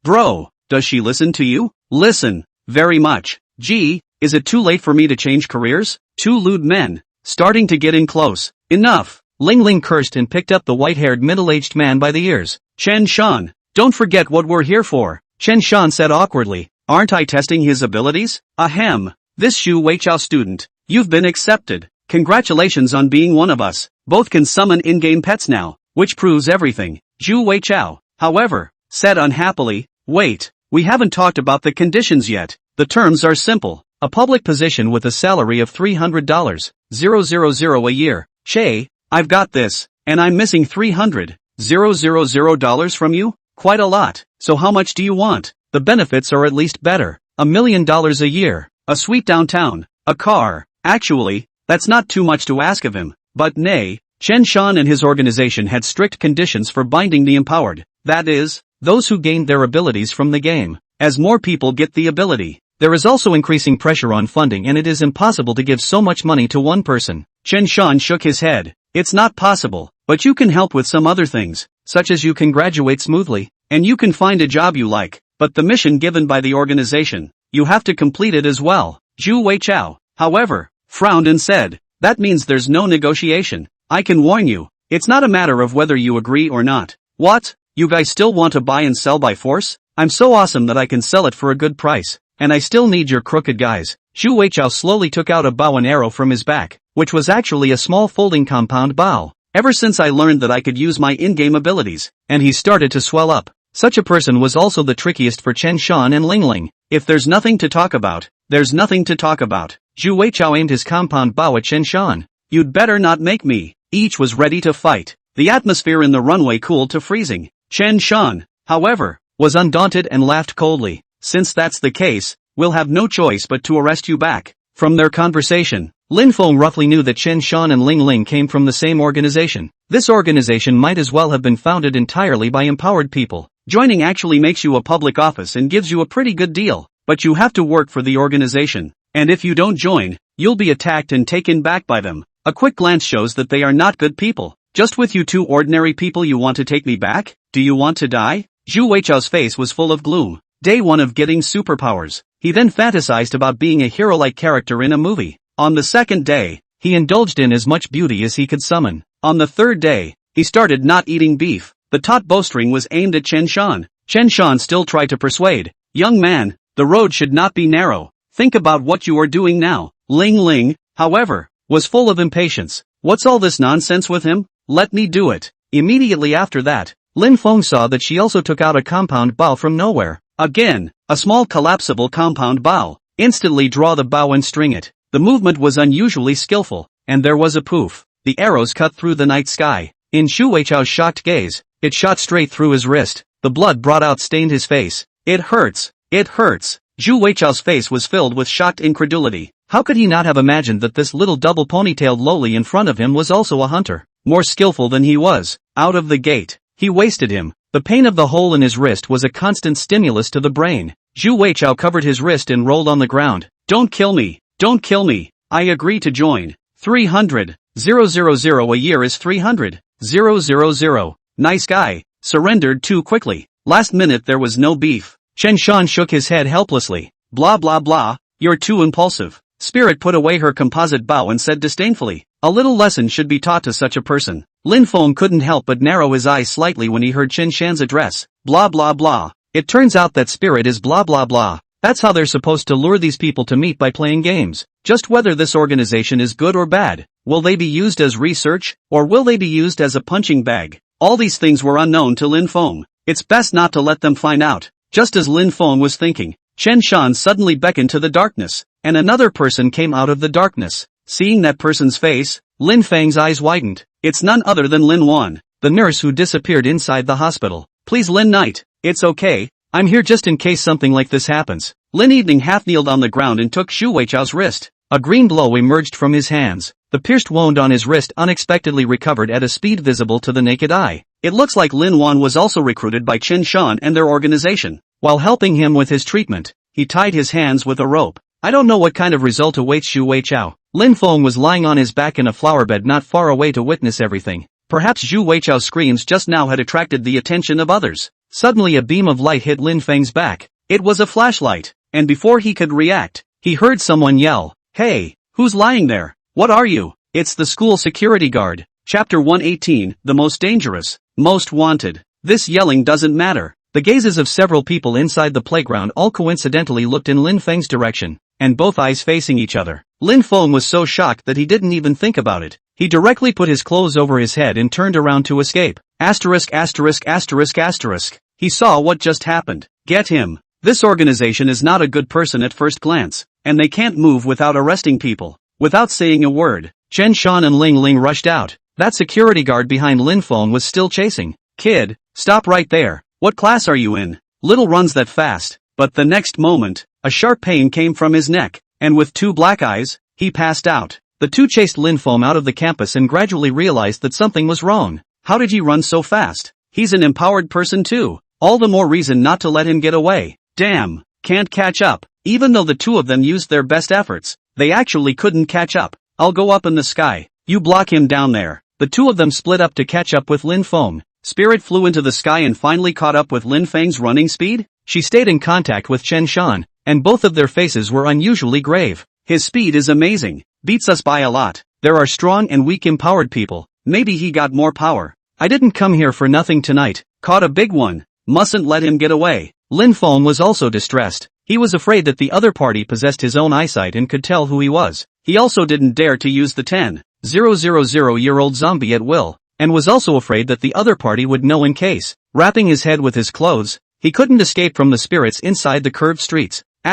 bro, does she listen to you? Listen, very much. Gee, is it too late for me to change careers? Two lewd men. Starting to get in close. Enough. Ling Ling cursed and picked up the white-haired middle-aged man by the ears. Chen Shan, don't forget what we're here for. Chen Shan said awkwardly. Aren't I testing his abilities? Ahem. This Zhu Weichao student, you've been accepted. Congratulations on being one of us. Both can summon in-game pets now, which proves everything. Zhu Weichao, however, said unhappily, wait, we haven't talked about the conditions yet. The terms are simple. A public position with a salary of $300,000 a year. Shay, I've got this, and I'm missing $300,000 from you? Quite a lot. So how much do you want? The benefits are at least better. $1 million a year. A suite downtown. A car. Actually, That's not too much to ask of him. But nay, Chen Shan and his organization had strict conditions for binding the empowered. That is, those who gained their abilities from the game. As more people get the ability, there is also increasing pressure on funding, and it is impossible to give so much money to one person. Chen Shan shook his head. It's not possible, but you can help with some other things, such as you can graduate smoothly, and you can find a job you like, but the mission given by the organization, you have to complete it as well. Zhu Weichao, however, frowned and said, that means there's no negotiation. I can warn you, it's not a matter of whether you agree or not. What? You guys still want to buy and sell by force? I'm so awesome that I can sell it for a good price, and I still need your crooked guys. Zhu Weichao slowly took out a bow and arrow from his back, which was actually a small folding compound bow. Ever since I learned that I could use my in-game abilities, and he started to swell up. Such a person was also the trickiest for Chen Shan and Ling Ling. If there's nothing to talk about, there's nothing to talk about. Zhu Weichao aimed his compound bow at Chen Shan. You'd better not make me. Each was ready to fight. The atmosphere in the runway cooled to freezing. Chen Shan, however, was undaunted and laughed coldly. Since that's the case, we'll have no choice but to arrest you back. From their conversation, Lin Feng roughly knew that Chen Shan and Ling Ling came from the same organization. This organization might as well have been founded entirely by empowered people. Joining actually makes you a public office and gives you a pretty good deal, but you have to work for the organization. And if you don't join, you'll be attacked and taken back by them. A quick glance shows that they are not good people. Just with you two ordinary people you want to take me back? Do you want to die? Zhu Weichao's face was full of gloom. Day one of getting superpowers. He then fantasized about being a hero-like character in a movie. On the second day, he indulged in as much beauty as he could summon. On the third day, he started not eating beef. The taut bowstring was aimed at Chen Shan. Chen Shan still tried to persuade. Young man, the road should not be narrow. Think about what you are doing now. Ling Ling, however, was full of impatience. What's all this nonsense with him? Let me do it. Immediately after that, Lin Feng saw that she also took out a compound bow from nowhere. Again, a small collapsible compound bow. Instantly draw the bow and string it. The movement was unusually skillful, and there was a poof. The arrows cut through the night sky. In Zhu Weichao's shocked gaze, it shot straight through his wrist. The blood brought out stained his face. It hurts. It hurts. Zhu Weichao's face was filled with shocked incredulity. How could he not have imagined that this little double ponytailed lowly in front of him was also a hunter? More skillful than he was. Out of the gate, he wasted him. The pain of the hole in his wrist was a constant stimulus to the brain. Zhu Weichao covered his wrist and rolled on the ground. Don't kill me. Don't kill me. I agree to join. 300,000 a year is 300,000. Nice guy. Surrendered too quickly. Last minute there was no beef. Chen Shan shook his head helplessly. Blah blah blah. You're too impulsive. Spirit put away her composite bow and said disdainfully. A little lesson should be taught to such a person. Lin Feng couldn't help but narrow his eyes slightly when he heard Chen Shan's address. Blah blah blah. It turns out that Spirit is blah blah blah. That's how they're supposed to lure these people to meet by playing games. Just whether this organization is good or bad. Will they be used as research, or will they be used as a punching bag? All these things were unknown to Lin Feng. It's best not to let them find out. Just as Lin Feng was thinking, Chen Shan suddenly beckoned to the darkness, and another person came out of the darkness. Seeing that person's face, Lin Feng's eyes widened. It's none other than Lin Wan, the nurse who disappeared inside the hospital. Please Lin Knight, it's okay. I'm here just in case something like this happens. Lin Evening half kneeled on the ground and took Zhu Weichao's wrist. A green glow emerged from his hands. The pierced wound on his wrist unexpectedly recovered at a speed visible to the naked eye. It looks like Lin Wan was also recruited by Chen Shan and their organization. While helping him with his treatment, he tied his hands with a rope. I don't know what kind of result awaits Zhu Weichao. Lin Feng was lying on his back in a flower bed not far away to witness everything. Perhaps Zhu Weichao's screams just now had attracted the attention of others. Suddenly a beam of light hit Lin Feng's back. It was a flashlight, and before he could react, he heard someone yell, "Hey, who's lying there? What are you?" It's the school security guard. Chapter 118, The Most Dangerous, Most Wanted. This yelling doesn't matter. The gazes of several people inside the playground all coincidentally looked in Lin Feng's direction, and both eyes facing each other. Lin Feng was so shocked that he didn't even think about it. He directly put his clothes over his head and turned around to escape. Asterisk asterisk asterisk asterisk. He saw what just happened. Get him. This organization is not a good person at first glance, and they can't move without arresting people. Without saying a word, Chen Shan and Ling Ling rushed out. That security guard behind Lin Feng was still chasing. Kid, stop right there. What class are you in? Little runs that fast. But the next moment, a sharp pain came from his neck, and with two black eyes, he passed out. The two chased Lin Feng out of the campus and gradually realized that something was wrong. How did he run so fast? He's an empowered person too. All the more reason not to let him get away. Damn, can't catch up. Even though the two of them used their best efforts, they actually couldn't catch up. I'll go up in the sky. You block him down there. The two of them split up to catch up with Lin Feng. Spirit flew into the sky and finally caught up with Lin Feng's running speed. She stayed in contact with Chen Shan, and both of their faces were unusually grave. His speed is amazing. Beats us by a lot. There are strong and weak empowered people. Maybe he got more power. I didn't come here for nothing tonight. Caught a big one. Mustn't let him get away. Lin Feng was also distressed. He was afraid that the other party possessed his own eyesight and could tell who he was. He also didn't dare to use the 10,000-year-old zombie at will, and was also afraid that the other party would know in case. Wrapping his head with his clothes, he couldn't escape from the spirits inside the curved streets. Look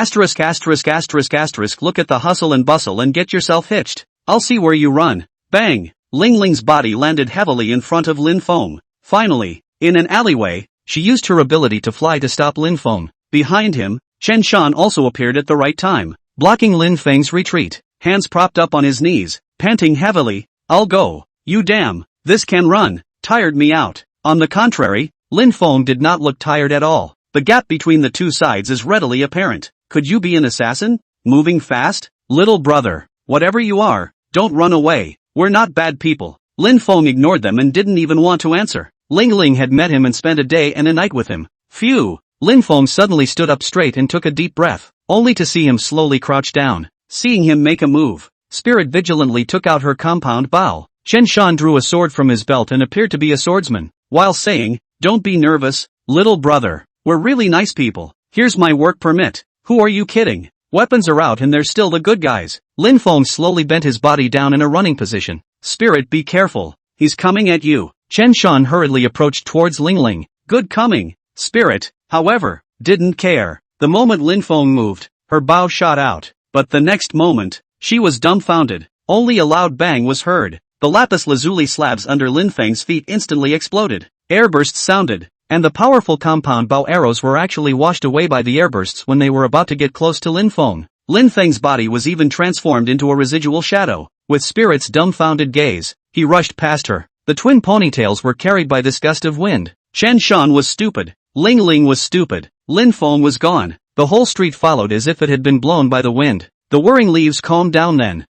at the hustle and bustle and get yourself hitched. I'll see where you run. Bang! Ling Ling's body landed heavily in front of Lin Feng. Finally, in an alleyway, she used her ability to fly to stop Lin Feng. Behind him, Chen Shan also appeared at the right time, blocking Lin Feng's retreat. Hands propped up on his knees, panting heavily. I'll go. You damn, this can run. Tired me out. On the contrary, Lin Feng did not look tired at all. The gap between the two sides is readily apparent. Could you be an assassin? Moving fast? Little brother, whatever you are, don't run away. We're not bad people. Lin Feng ignored them and didn't even want to answer. Ling Ling had met him and spent a day and a night with him. Phew! Lin Feng suddenly stood up straight and took a deep breath, only to see him slowly crouch down. Seeing him make a move, Spirit vigilantly took out her compound bow. Chen Shan drew a sword from his belt and appeared to be a swordsman, while saying, "Don't be nervous, little brother. We're really nice people. Here's my work permit." Who are you kidding? Weapons are out and they're still the good guys. Lin Feng slowly bent his body down in a running position. Spirit, be careful. He's coming at you. Chen Shan hurriedly approached towards Ling Ling. Good coming. Spirit, however, didn't care. The moment Lin Feng moved, her bow shot out. But the next moment, she was dumbfounded. Only a loud bang was heard. The lapis lazuli slabs under Lin Feng's feet instantly exploded. Airbursts sounded, and the powerful compound bow arrows were actually washed away by the airbursts when they were about to get close to Lin Feng. Lin Feng's body was even transformed into a residual shadow. With Spirit's dumbfounded gaze, he rushed past her. The twin ponytails were carried by this gust of wind. Chen Shan was stupid. Ling Ling was stupid. Lin Feng was gone. The whole street followed as if it had been blown by the wind. The whirring leaves calmed down then.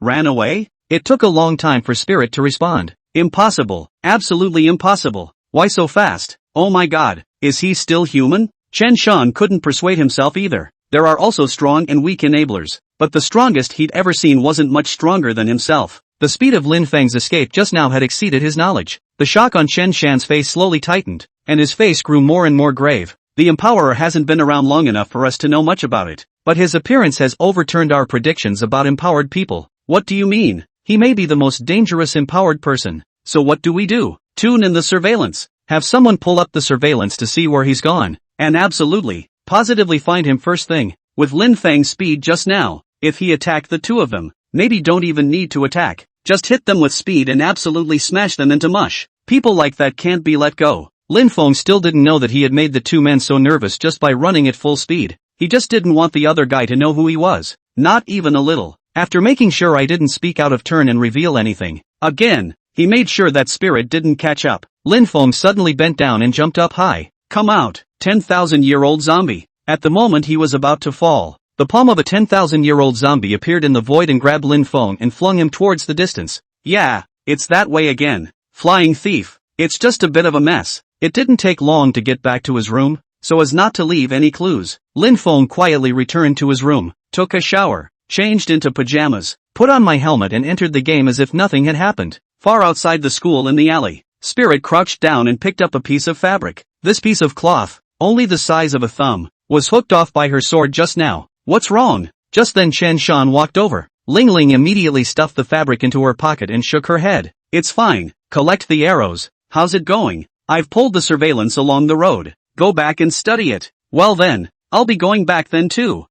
Ran away? It took a long time for Spirit to respond. Impossible. Absolutely impossible. Why so fast? Oh my god, is he still human? Chen Shan couldn't persuade himself either. There are also strong and weak enablers, but the strongest he'd ever seen wasn't much stronger than himself. The speed of Lin Feng's escape just now had exceeded his knowledge. The shock on Chen Shan's face slowly tightened, and his face grew more and more grave. The Empowerer hasn't been around long enough for us to know much about it, but his appearance has overturned our predictions about empowered people. What do you mean? He may be the most dangerous empowered person. So what do we do? Tune in the surveillance. Have someone pull up the surveillance to see where he's gone, and absolutely, positively find him first thing. With Lin Feng's speed just now, if he attacked the two of them, maybe don't even need to attack. Just hit them with speed and absolutely smash them into mush. People like that can't be let go. Lin Feng still didn't know that he had made the two men so nervous just by running at full speed. He just didn't want the other guy to know who he was. Not even a little. After making sure I didn't speak out of turn and reveal anything, again, he made sure that Spirit didn't catch up. Lin Feng suddenly bent down and jumped up high. Come out, 10,000-year-old zombie. At the moment he was about to fall, the palm of a 10,000-year-old zombie appeared in the void and grabbed Lin Feng and flung him towards the distance. Yeah, it's that way again. Flying thief. It's just a bit of a mess. It didn't take long to get back to his room, so as not to leave any clues. Lin Feng quietly returned to his room, took a shower, changed into pajamas, put on my helmet and entered the game as if nothing had happened. Far outside the school in the alley, Spirit crouched down and picked up a piece of fabric. This piece of cloth, only the size of a thumb, was hooked off by her sword just now. What's wrong? Just then Chen Shan walked over. Ling Ling immediately stuffed the fabric into her pocket and shook her head. It's fine. Collect the arrows. How's it going? I've pulled the surveillance along the road. Go back and study it. Well then, I'll be going back then too.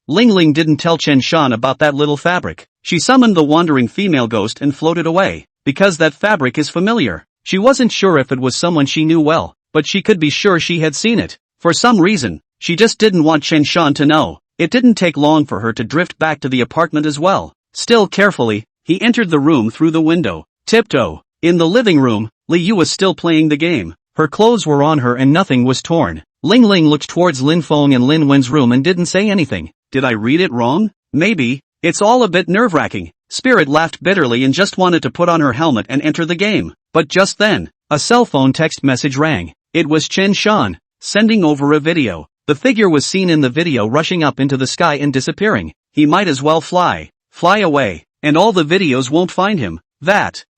Ling Ling didn't tell Chen Shan about that little fabric. She summoned the wandering female ghost and floated away. Because that fabric is familiar. She wasn't sure if it was someone she knew well, but she could be sure she had seen it. For some reason, she just didn't want Chen Shan to know. It didn't take long for her to drift back to the apartment as well. Still carefully, he entered the room through the window. Tiptoe. In the living room, Li Yu was still playing the game. Her clothes were on her and nothing was torn. Ling Ling looked towards Lin Feng and Lin Wen's room and didn't say anything. Did I read it wrong? Maybe. It's all a bit nerve-wracking. Spirit laughed bitterly and just wanted to put on her helmet and enter the game. But just then, a cell phone text message rang. It was Chen Shan, sending over a video. The figure was seen in the video rushing up into the sky and disappearing. He might as well fly away, and all the videos won't find him.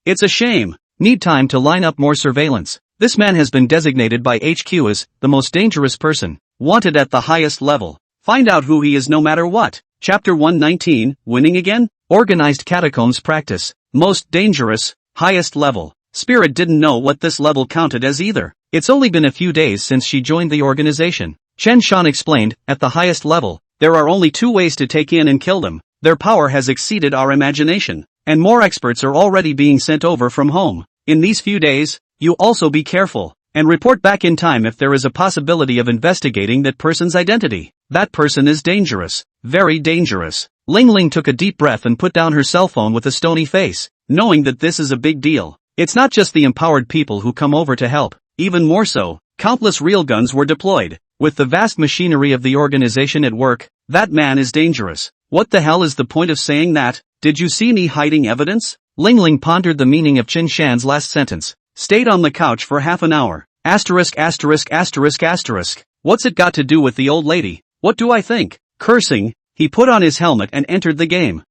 It's a shame. Need time to line up more surveillance. This man has been designated by HQ as the most dangerous person, wanted at the highest level. Find out who he is no matter what. Chapter 119, Winning Again? Organized Catacombs Practice. Most dangerous, highest level. Spirit didn't know what this level counted as either. It's only been a few days since she joined the organization. Chen Shan explained, at the highest level, there are only 2 ways to take in and kill them. Their power has exceeded our imagination, and more experts are already being sent over from home. In these few days, you also be careful, and report back in time if there is a possibility of investigating that person's identity. That person is dangerous. Very dangerous. Ling Ling took a deep breath and put down her cell phone with a stony face, knowing that this is a big deal. It's not just the empowered people who come over to help. Even more so, countless railguns were deployed. With the vast machinery of the organization at work, that man is dangerous. What the hell is the point of saying that? Did you see me hiding evidence? Ling Ling pondered the meaning of Chen Shan's last sentence. Stayed on the couch for half an hour. Asterisk. What's it got to do with the old lady? What do I think? Cursing, he put on his helmet and entered the game.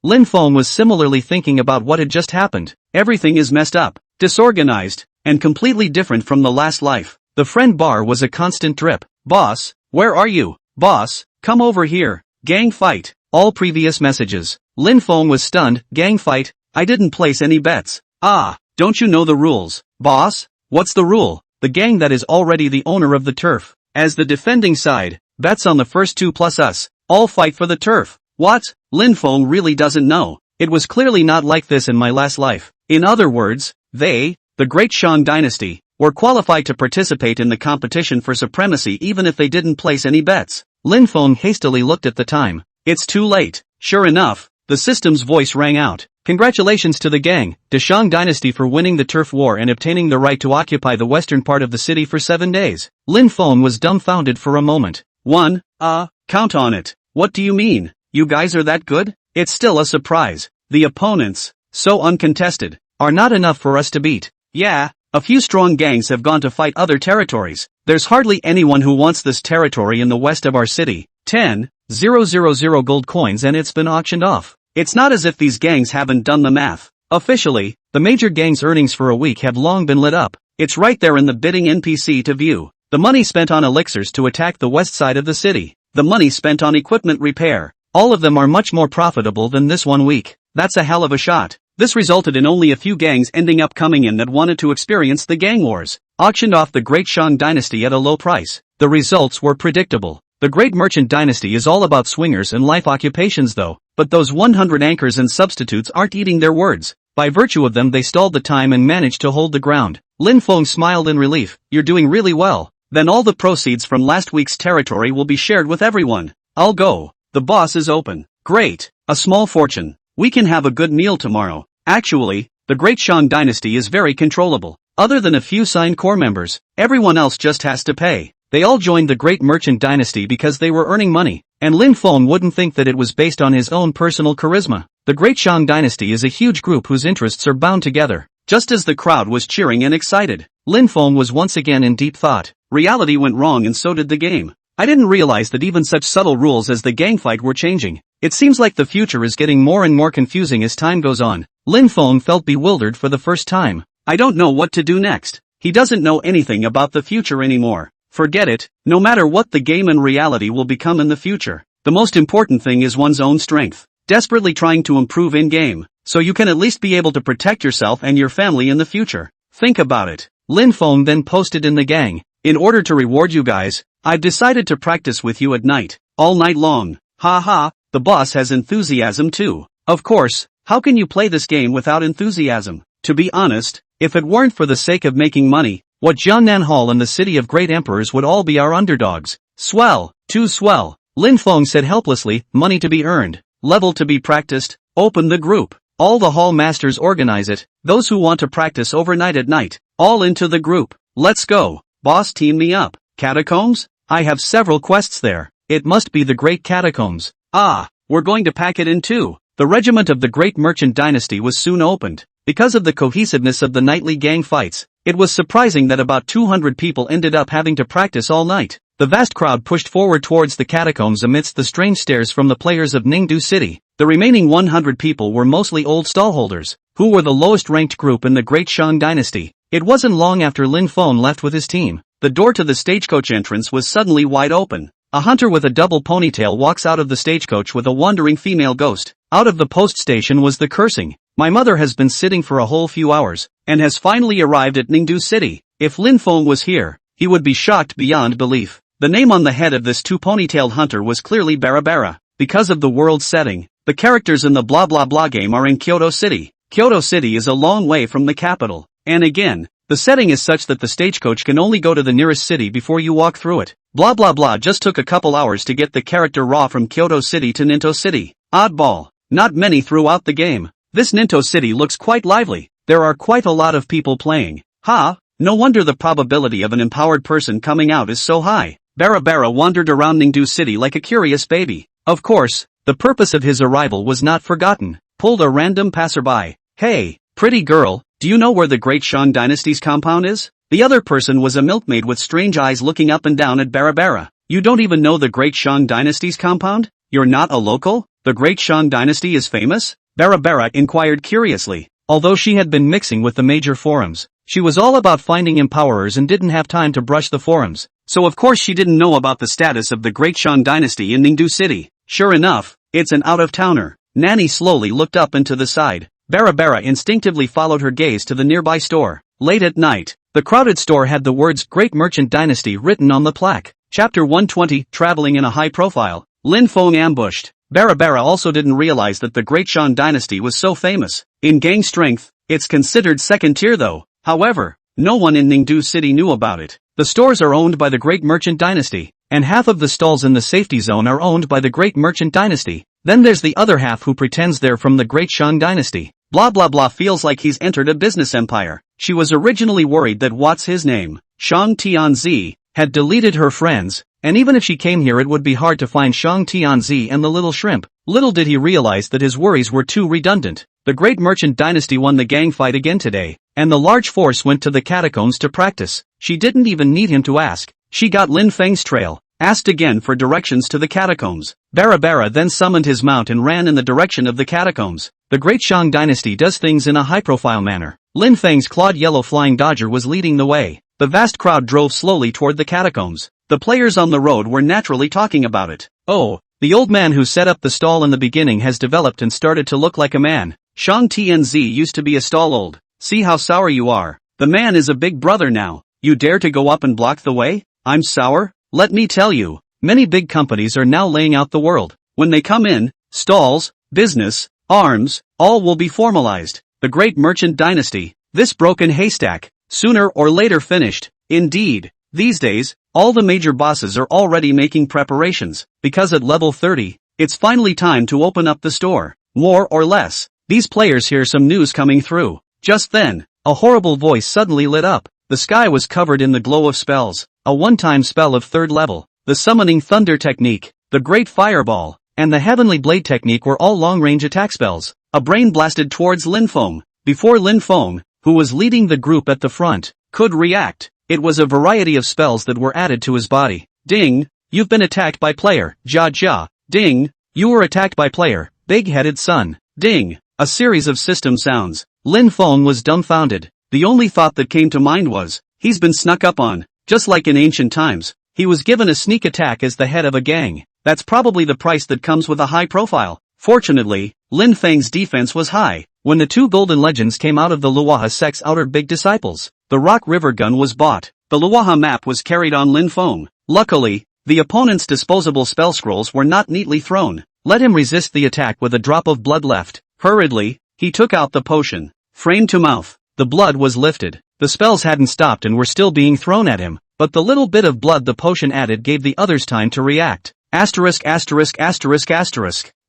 Lin Feng was similarly thinking about what had just happened. Everything is messed up, disorganized, and completely different from the last life. The friend bar was a constant drip. Boss, where are you? Boss, come over here. Gang fight. All previous messages. Lin Feng was stunned. Gang fight? I didn't place any bets. Don't you know the rules? Boss? What's the rule? The gang that is already the owner of the turf. As the defending side, bets on the first 2 plus us. All fight for the turf. What? Lin Feng really doesn't know. It was clearly not like this in my last life. In other words, they, the Great Shang Dynasty, were qualified to participate in the competition for supremacy even if they didn't place any bets. Lin Feng hastily looked at the time. It's too late. Sure enough, the system's voice rang out. Congratulations to the gang, the Shang Dynasty, for winning the turf war and obtaining the right to occupy the western part of the city for 7 days. Lin Feng was dumbfounded for a moment. Count on it. What do you mean? You guys are that good? It's still a surprise. The opponents, so uncontested, are not enough for us to beat. Yeah, a few strong gangs have gone to fight other territories. There's hardly anyone who wants this territory in the west of our city. 10,000 gold coins and it's been auctioned off. It's not as if these gangs haven't done the math. Officially, the major gangs' earnings for a week have long been lit up. It's right there in the bidding NPC to view. The money spent on elixirs to attack the west side of the city. The money spent on equipment repair. All of them are much more profitable than this 1 week. That's a hell of a shot. This resulted in only a few gangs ending up coming in that wanted to experience the gang wars. Auctioned off the Great Shang Dynasty at a low price. The results were predictable. The Great Merchant Dynasty is all about swingers and life occupations though, but those 100 anchors and substitutes aren't eating their words. By virtue of them they stalled the time and managed to hold the ground. Lin Feng smiled in relief. You're doing really well. Then all the proceeds from last week's territory will be shared with everyone. I'll go. The boss is open. Great. A small fortune. We can have a good meal tomorrow. Actually, the Great Shang Dynasty is very controllable. Other than a few signed core members, everyone else just has to pay. They all joined the Great Merchant Dynasty because they were earning money, and Lin Feng wouldn't think that it was based on his own personal charisma. The Great Shang Dynasty is a huge group whose interests are bound together. Just as the crowd was cheering and excited, Lin Feng was once again in deep thought. Reality went wrong and so did the game. I didn't realize that even such subtle rules as the gang fight were changing. It seems like the future is getting more and more confusing as time goes on. Lin Feng felt bewildered for the first time. I don't know what to do next. He doesn't know anything about the future anymore. Forget it. No matter what the game and reality will become in the future, the most important thing is one's own strength. Desperately trying to improve in-game, so you can at least be able to protect yourself and your family in the future. Think about it. Lin Feng then posted in the gang. In order to reward you guys, I've decided to practice with you at night, all night long. Ha, the boss has enthusiasm too. Of course, how can you play this game without enthusiasm? To be honest, if it weren't for the sake of making money, what Jiangnan Hall and the City of Great Emperors would all be our underdogs. Swell, too swell. Lin Feng said helplessly, money to be earned, level to be practiced, Open the group. All the hall masters organize it, those who want to practice overnight at night, all into the group. Let's go. Boss, team me up. Catacombs? I have several quests there. It must be the Great Catacombs. Ah, we're going to pack it in too. The regiment of the Great Merchant Dynasty was soon opened. Because of the cohesiveness of the nightly gang fights, it was surprising that about 200 people ended up having to practice all night. The vast crowd pushed forward towards the catacombs amidst the strange stares from the players of Ningdu City. The remaining 100 people were mostly old stallholders, who were the lowest ranked group in the Great Shang Dynasty. It wasn't long after Lin Feng left with his team. The door to the stagecoach entrance was suddenly wide open. A hunter with a double ponytail walks out of the stagecoach with a wandering female ghost. Out of the post station was the cursing. My mother has been sitting for a whole few hours, and has finally arrived at Ningdu City. If Lin Feng was here, he would be shocked beyond belief. The name on the head of this two-ponytailed hunter was clearly Bara. Because of the world setting, the characters in the blah blah blah game are in Kyoto City. Kyoto City is a long way from the capital, and again, the setting is such that the stagecoach can only go to the nearest city before you walk through it. Blah blah blah just took a couple hours to get the character raw from Kyoto City to Ninto City. Oddball. Not many throughout the game. This Ninto City looks quite lively. There are quite a lot of people playing. No wonder the probability of an empowered person coming out is so high. Bara wandered around Ningdu City like a curious baby. Of course, the purpose of his arrival was not forgotten. Pulled a random passerby. Hey, pretty girl, do you know where the Great Shang Dynasty's compound is? The other person was a milkmaid with strange eyes looking up and down at Bara. You don't even know the Great Shang Dynasty's compound? You're not a local? The Great Shang Dynasty is famous? Bara inquired curiously. Although she had been mixing with the major forums, she was all about finding empowerers and didn't have time to brush the forums. So of course she didn't know about the status of the Great Shang Dynasty in Ningdu City. Sure enough, it's an out-of-towner. Nanny slowly looked up and to the side. Bara instinctively followed her gaze to the nearby store. Late at night, the crowded store had the words Great Merchant Dynasty written on the plaque. Chapter 120, Traveling in a High Profile. Lin Feng ambushed. Bara also didn't realize that the Great Shang Dynasty was so famous. In gang strength, it's considered second tier though. However, no one in Ningdu City knew about it. The stores are owned by the Great Merchant Dynasty, and half of the stalls in the safety zone are owned by the Great Merchant Dynasty. Then there's the other half who pretends they're from the Great Shang Dynasty. Blah blah blah feels like he's entered a business empire. She was originally worried that what's his name, Shang Tianzi, had deleted her friends, and even if she came here it would be hard to find Shang Tianzi and the little shrimp. Little did he realize that his worries were too redundant. The Great Merchant Dynasty won the gang fight again today, and the large force went to the catacombs to practice. She didn't even need him to ask. She got Lin Feng's trail, asked again for directions to the catacombs. Bara then summoned his mount and ran in the direction of the catacombs. The Great Shang Dynasty does things in a high-profile manner. Lin Feng's clawed yellow flying dodger was leading the way. The vast crowd drove slowly toward the catacombs. The players on the road were naturally talking about it. Oh, the old man who set up the stall in the beginning has developed and started to look like a man. Shang Tianzi used to be a stall old. See how sour you are. The man is a big brother now. You dare to go up and block the way? I'm sour? Let me tell you, many big companies are now laying out the world. When they come in, stalls, business, arms, all will be formalized. The Great Merchant Dynasty, this broken haystack, sooner or later finished. Indeed, these days, all the major bosses are already making preparations, because at level 30, it's finally time to open up the store. More or less, these players hear some news coming through. Just then, a horrible voice suddenly lit up. The sky was covered in the glow of spells. A one-time spell of 3rd level, the Summoning Thunder technique, the Great Fireball, and the Heavenly Blade technique were all long-range attack spells. A brain blasted towards Lin Feng. Before Lin Feng, who was leading the group at the front, could react, it was a variety of spells that were added to his body. Ding! You've been attacked by player. Ja. Ding! You were attacked by player. Big-headed son. Ding! A series of system sounds. Lin Feng was dumbfounded. The only thought that came to mind was, he's been snuck up on. Just like in ancient times, he was given a sneak attack as the head of a gang. That's probably the price that comes with a high profile. Fortunately, Lin Feng's defense was high. When the 2 golden legends came out of the Luaha sect's outer big disciples, the Rock River gun was bought. The Luaha map was carried on Lin Feng. Luckily, the opponent's disposable spell scrolls were not neatly thrown. Let him resist the attack with a drop of blood left. Hurriedly, he took out the potion. Frame to mouth. The blood was lifted. The spells hadn't stopped and were still being thrown at him, but the little bit of blood the potion added gave the others time to react. Asterisk.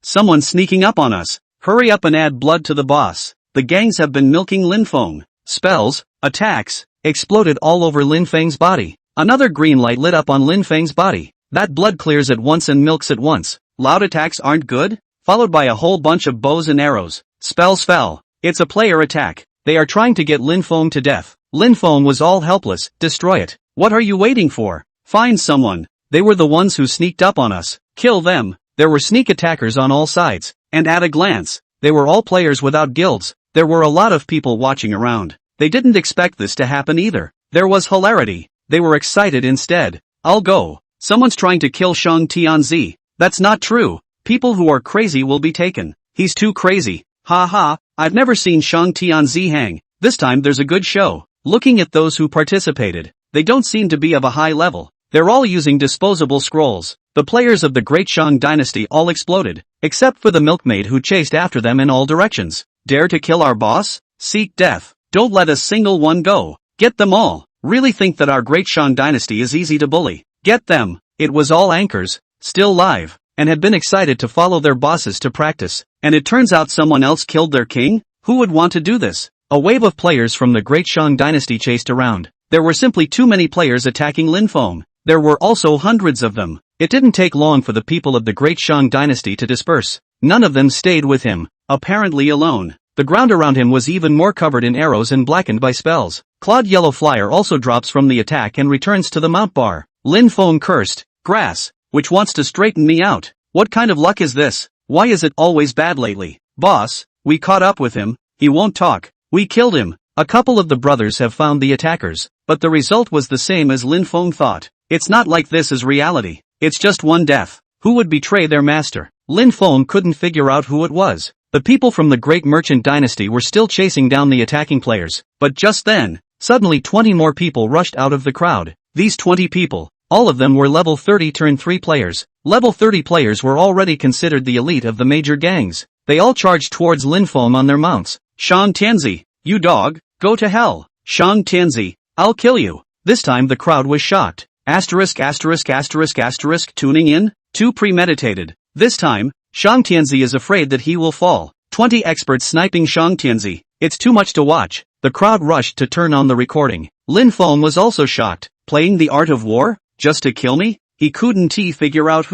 Someone sneaking up on us. Hurry up and add blood to the boss. The gangs have been milking Lin Feng. Spells, attacks, exploded all over Lin Feng's body. Another green light lit up on Lin Feng's body. That blood clears at once and milks at once. Loud attacks aren't good? Followed by a whole bunch of bows and arrows. Spells fell. It's a player attack. They are trying to get Lin Feng to death. Lin Feng was all helpless. Destroy it. What are you waiting for? Find someone. They were the ones who sneaked up on us. Kill them. There were sneak attackers on all sides. And at a glance, they were all players without guilds. There were a lot of people watching around. They didn't expect this to happen either. There was hilarity. They were excited instead. I'll go. Someone's trying to kill Shang Tianzi. That's not true. People who are crazy will be taken. He's too crazy. Ha ha, I've never seen Shang Tianzi hang. This time there's a good show. Looking at those who participated, they don't seem to be of a high level. They're all using disposable scrolls. The players of the Great Shang dynasty all exploded, except for the milkmaid who chased after them in all directions. Dare to kill our boss? Seek death. Don't let a single one go. Get them all. Really think that our Great Shang dynasty is easy to bully. Get them. It was all anchors, still live, and had been excited to follow their bosses to practice, and it turns out someone else killed their king? Who would want to do this? A wave of players from the Great Shang dynasty chased around. There were simply too many players attacking Lin Feng. There were also hundreds of them. It didn't take long for the people of the Great Shang dynasty to disperse. None of them stayed with him, apparently alone. The ground around him was even more covered in arrows and blackened by spells. Clawed Yellow Flyer also drops from the attack and returns to the mount bar. Lin Feng cursed. Grass, which wants to straighten me out. What kind of luck is this? Why is it always bad lately? Boss, we caught up with him. He won't talk. We killed him. A couple of the brothers have found the attackers, but the result was the same as Lin Feng thought. It's not like this is reality. It's just one death. Who would betray their master? Lin Feng couldn't figure out who it was. The people from the Great Merchant Dynasty were still chasing down the attacking players, but just then, suddenly 20 more people rushed out of the crowd. These 20 people, all of them were level 30/3 players. Level 30 players were already considered the elite of the major gangs. They all charged towards Lin Feng on their mounts. Shang Tianzi, you dog, go to hell. Shang Tianzi, I'll kill you. This time the crowd was shocked. Tuning in? Too premeditated. This time, Shang Tianzi is afraid that he will fall. 20 experts sniping Shang Tianzi. It's too much to watch. The crowd rushed to turn on the recording. Lin Feng was also shocked. Playing the art of war? Just to kill me? He couldn't figure out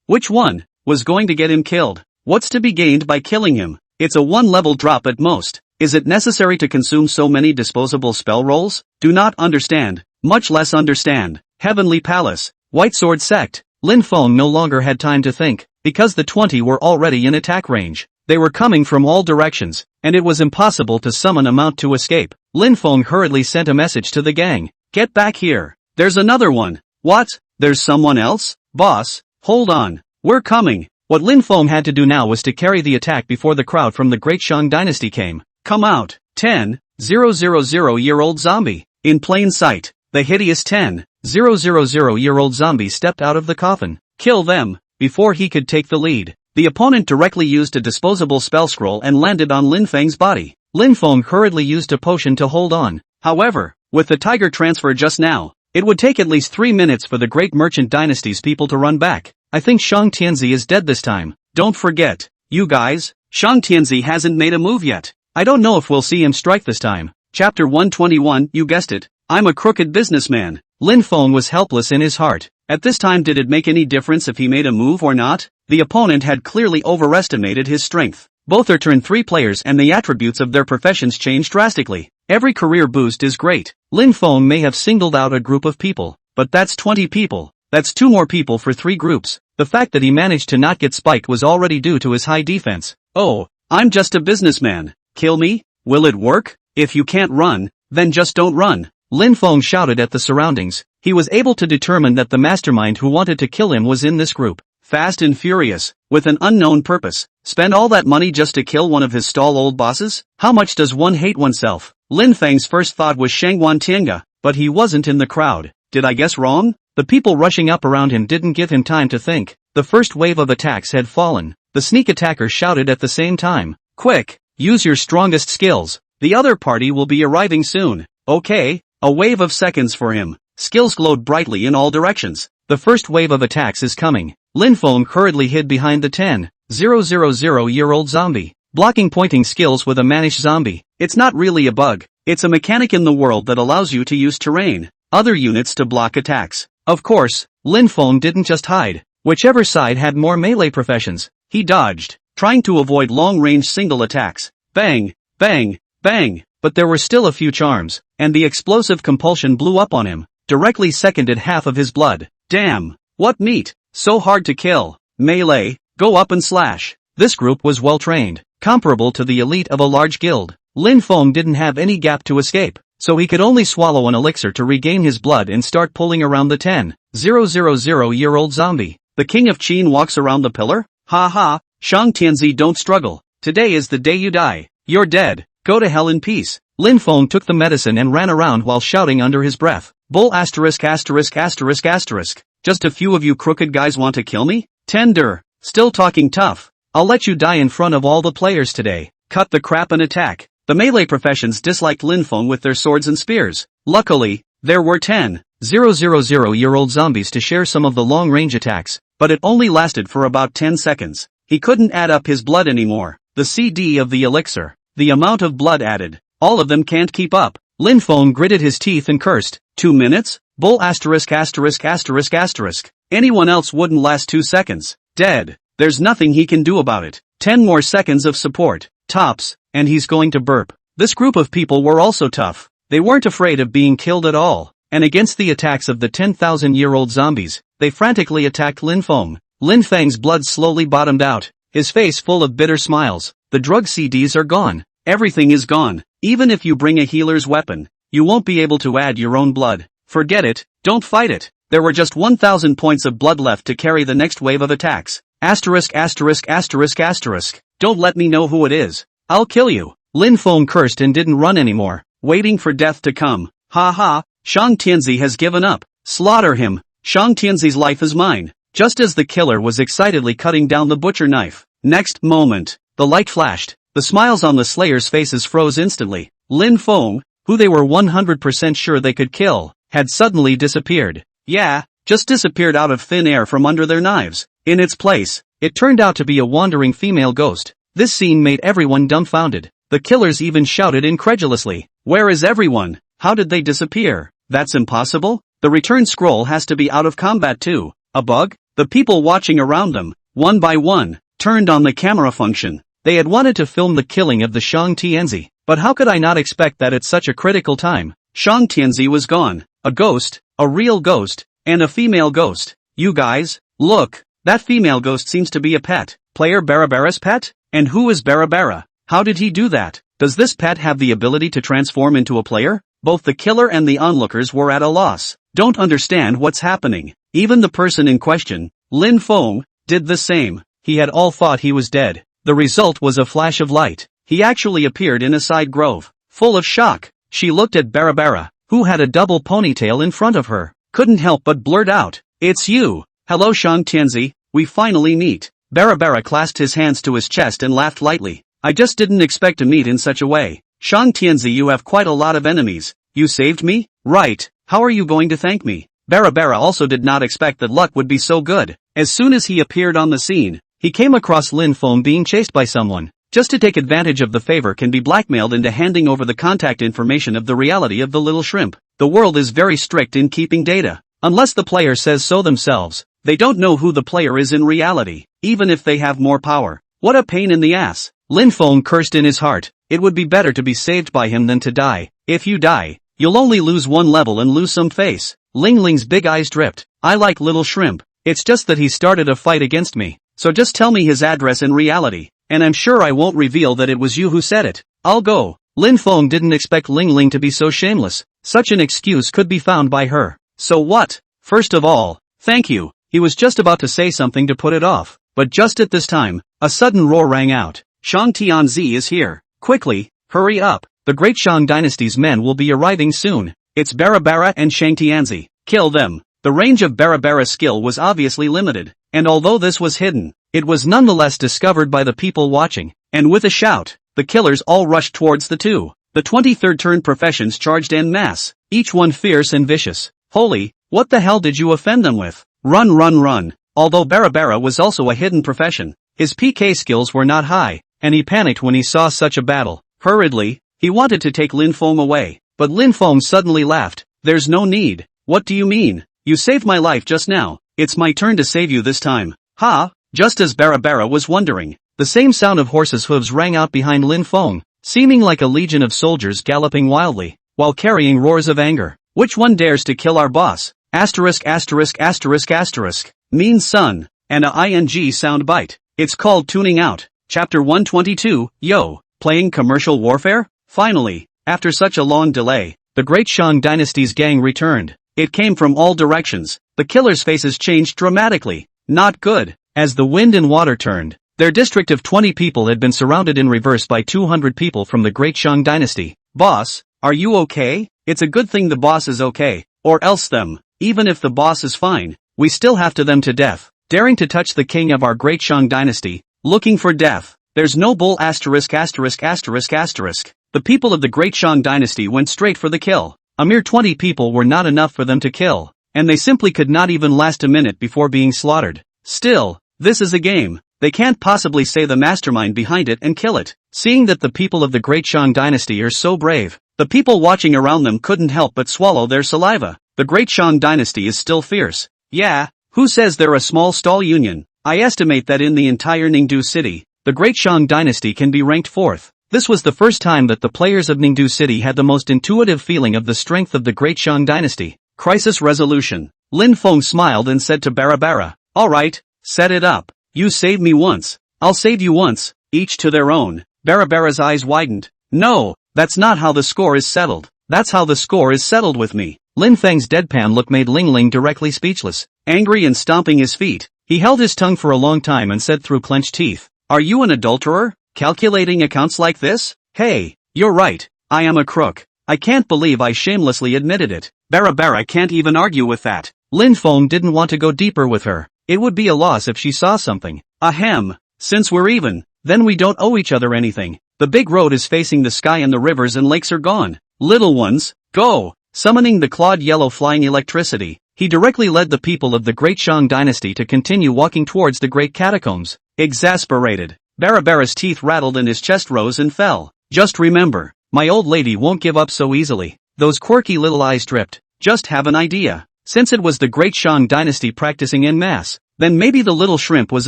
which one, was going to get him killed. What's to be gained by killing him? It's a one-level drop at most. Is it necessary to consume so many disposable spell rolls? Do not understand. Much less understand. Heavenly Palace. White Sword Sect. Lin Feng no longer had time to think, because the 20 were already in attack range. They were coming from all directions, and it was impossible to summon a mount to escape. Lin Feng hurriedly sent a message to the gang. Get back here. There's another one. What? There's someone else? Boss, hold on. We're coming. What Lin Feng had to do now was to carry the attack before the crowd from the Great Shang dynasty came. Come out. 10,000-year-old zombie. In plain sight, the hideous 10,000-year-old zombie stepped out of the coffin. Kill them, before he could take the lead. The opponent directly used a disposable spell scroll and landed on Lin Feng's body. Lin Feng hurriedly used a potion to hold on. However, with the tiger transfer just now, it would take at least 3 minutes for the Great Merchant Dynasty's people to run back. I think Shang Tianzi is dead this time. Don't forget, you guys, Shang Tianzi hasn't made a move yet. I don't know if we'll see him strike this time. Chapter 121, you guessed it. I'm a crooked businessman. Lin Feng was helpless in his heart. At this time, did it make any difference if he made a move or not? The opponent had clearly overestimated his strength. Both are turn 3 players and the attributes of their professions change drastically. Every career boost is great. Lin Feng may have singled out a group of people, but that's 20 people. That's 2 more people for 3 groups. The fact that he managed to not get spiked was already due to his high defense. Oh, I'm just a businessman. Kill me? Will it work? If you can't run, then just don't run. Lin Feng shouted at the surroundings. He was able to determine that the mastermind who wanted to kill him was in this group. Fast and furious, with an unknown purpose. Spend all that money just to kill one of his stall old bosses? How much does one hate oneself? Lin Feng's first thought was Shangwan Tianga, but he wasn't in the crowd. Did I guess wrong? The people rushing up around him didn't give him time to think. The first wave of attacks had fallen. The sneak attacker shouted at the same time. Quick, use your strongest skills. The other party will be arriving soon. Okay, a wave of seconds for him. Skills glowed brightly in all directions. The first wave of attacks is coming. Lin Feng hurriedly hid behind the 10,000-year-old zombie. Blocking pointing skills with a manish zombie. It's not really a bug. It's a mechanic in the world that allows you to use terrain, other units to block attacks. Of course, Lin Feng didn't just hide. Whichever side had more melee professions, he dodged, trying to avoid long-range single attacks. Bang, bang, bang. But there were still a few charms, and the explosive compulsion blew up on him, directly seconded half of his blood. Damn, what meat, so hard to kill. Melee, go up and slash. This group was well-trained, comparable to the elite of a large guild. Lin Feng didn't have any gap to escape, so he could only swallow an elixir to regain his blood and start pulling around the 10,000-year-old zombie. The king of Qin walks around the pillar? Ha ha, Shang Tianzi, don't struggle. Today is the day you die. You're dead. Go to hell in peace. Lin Feng took the medicine and ran around while shouting under his breath. Bull asterisk asterisk asterisk asterisk. Just a few of you crooked guys want to kill me? Tender. Still talking tough. I'll let you die in front of all the players today. Cut the crap and attack. The melee professions disliked Lin Feng with their swords and spears. Luckily, there were 10,000-year-old zombies to share some of the long-range attacks, but it only lasted for about 10 seconds. He couldn't add up his blood anymore. The CD of the elixir. The amount of blood added. All of them can't keep up. Lin Feng gritted his teeth and cursed. 2 minutes? Bull asterisk asterisk asterisk asterisk. Anyone else wouldn't last 2 seconds. Dead. There's nothing he can do about it. 10 more seconds of support. Tops, and he's going to burp. This group of people were also tough. They weren't afraid of being killed at all, and against the attacks of the 10,000-year-old zombies, they frantically attacked Lin Feng. Lin Feng's blood slowly bottomed out, his face full of bitter smiles. The drug CDs are gone. Everything is gone. Even if you bring a healer's weapon, you won't be able to add your own blood. Forget it, don't fight it. There were just 1,000 points of blood left to carry the next wave of attacks. Asterisk asterisk asterisk asterisk. Don't let me know who it is. I'll kill you. Lin Feng cursed and didn't run anymore, waiting for death to come. Ha ha, Shang Tianzi has given up. Slaughter him. Shang Tianzi's life is mine. Just as the killer was excitedly cutting down the butcher knife. Next moment, the light flashed. The smiles on the slayers' faces froze instantly. Lin Feng, who they were 100% sure they could kill, had suddenly disappeared. Yeah, just disappeared out of thin air from under their knives. In its place, it turned out to be a wandering female ghost. This scene made everyone dumbfounded. The killers even shouted incredulously. Where is everyone? How did they disappear? That's impossible? The return scroll has to be out of combat too. A bug? The people watching around them, one by one, turned on the camera function. They had wanted to film the killing of the Shang Tianzi, but how could I not expect that at such a critical time? Shang Tianzi was gone. A ghost, a real ghost, and a female ghost. You guys, look, that female ghost seems to be a pet. Player Barabara's pet? And who is Barabara? How did he do that? Does this pet have the ability to transform into a player? Both the killer and the onlookers were at a loss. Don't understand what's happening. Even the person in question, Lin Feng, did the same. He had all thought he was dead. The result was a flash of light. He actually appeared in a side grove. Full of shock, she looked at Barabara, who had a double ponytail in front of her. Couldn't help but blurt out, "It's you! Hello Shang Tianzi, we finally meet." Barabara clasped his hands to his chest and laughed lightly. I just didn't expect to meet in such a way. Shang Tianzi, you have quite a lot of enemies. You saved me? Right. How are you going to thank me? Barabara also did not expect that luck would be so good. As soon as he appeared on the scene, he came across Lin Feng being chased by someone. Just to take advantage of the favor can be blackmailed into handing over the contact information of the reality of the little shrimp. The world is very strict in keeping data. Unless the player says so themselves, they don't know who the player is in reality, even if they have more power. What a pain in the ass. Lin Feng cursed in his heart. It would be better to be saved by him than to die. If you die, you'll only lose one level and lose some face. Ling Ling's big eyes dripped. I like little shrimp. It's just that he started a fight against me. So just tell me his address in reality, and I'm sure I won't reveal that it was you who said it. I'll go. Lin Feng didn't expect Ling Ling to be so shameless. Such an excuse could be found by her. So what? First of all, thank you. He was just about to say something to put it off, but just at this time, a sudden roar rang out. Shang Tianzi is here. Quickly, hurry up. The great Shang dynasty's men will be arriving soon. It's Barabara and Shang Tianzi. Kill them. The range of Barabara's skill was obviously limited, and although this was hidden, it was nonetheless discovered by the people watching, and with a shout, the killers all rushed towards the two. The 23rd turn professions charged en masse, each one fierce and vicious. Holy, what the hell did you offend them with? Run run run. Although Barabara was also a hidden profession, his PK skills were not high, and he panicked when he saw such a battle. Hurriedly, he wanted to take Lin Feng away, but Lin Feng suddenly laughed. There's no need. What do you mean? You saved my life just now. It's my turn to save you this time. Ha! Just as Bara was wondering, the same sound of horses' hooves rang out behind Lin Feng, seeming like a legion of soldiers galloping wildly, while carrying roars of anger. Which one dares to kill our boss? Asterisk asterisk asterisk asterisk. Mean son. And a ing sound bite. It's called tuning out. Chapter 122, Yo, playing commercial warfare? Finally, after such a long delay, the Great Shang Dynasty's gang returned. It came from all directions. The killers' faces changed dramatically. Not good. As the wind and water turned, their district of 20 people had been surrounded in reverse by 200 people from the Great Shang Dynasty. Boss, are you okay? It's a good thing the boss is okay, or else them, even if the boss is fine, we still have to them to death. Daring to touch the king of our Great Shang Dynasty, looking for death. There's no bull asterisk asterisk asterisk asterisk. The people of the Great Shang Dynasty went straight for the kill. A mere 20 people were not enough for them to kill, and they simply could not even last a minute before being slaughtered. Still, this is a game. They can't possibly say the mastermind behind it and kill it. Seeing that the people of the Great Shang Dynasty are so brave, the people watching around them couldn't help but swallow their saliva. The Great Shang Dynasty is still fierce. Yeah, who says they're a small stall union? I estimate that in the entire Ningdu city, the Great Shang Dynasty can be ranked fourth. This was the first time that the players of Ningdu City had the most intuitive feeling of the strength of the Great Shang Dynasty. Crisis resolution. Lin Feng smiled and said to Bara, alright, set it up. You saved me once. I'll save you once, each to their own. Bara's eyes widened. No, that's not how the score is settled. That's how the score is settled with me. Lin Feng's deadpan look made Ling Ling directly speechless. Angry and stomping his feet, he held his tongue for a long time and said through clenched teeth, are you an adulterer? Calculating accounts like this? Hey, you're right. I am a crook. I can't believe I shamelessly admitted it. Bara can't even argue with that. Lin Feng didn't want to go deeper with her. It would be a loss if she saw something. Ahem. Since we're even, then we don't owe each other anything. The big road is facing the sky and the rivers and lakes are gone. Little ones, go! Summoning the clawed yellow flying electricity, he directly led the people of the Great Shang Dynasty to continue walking towards the Great Catacombs. Exasperated, Bara's teeth rattled and his chest rose and fell. Just remember, my old lady won't give up so easily. Those quirky little eyes dripped. Just have an idea. Since it was the Great Shang Dynasty practicing en masse, then maybe the little shrimp was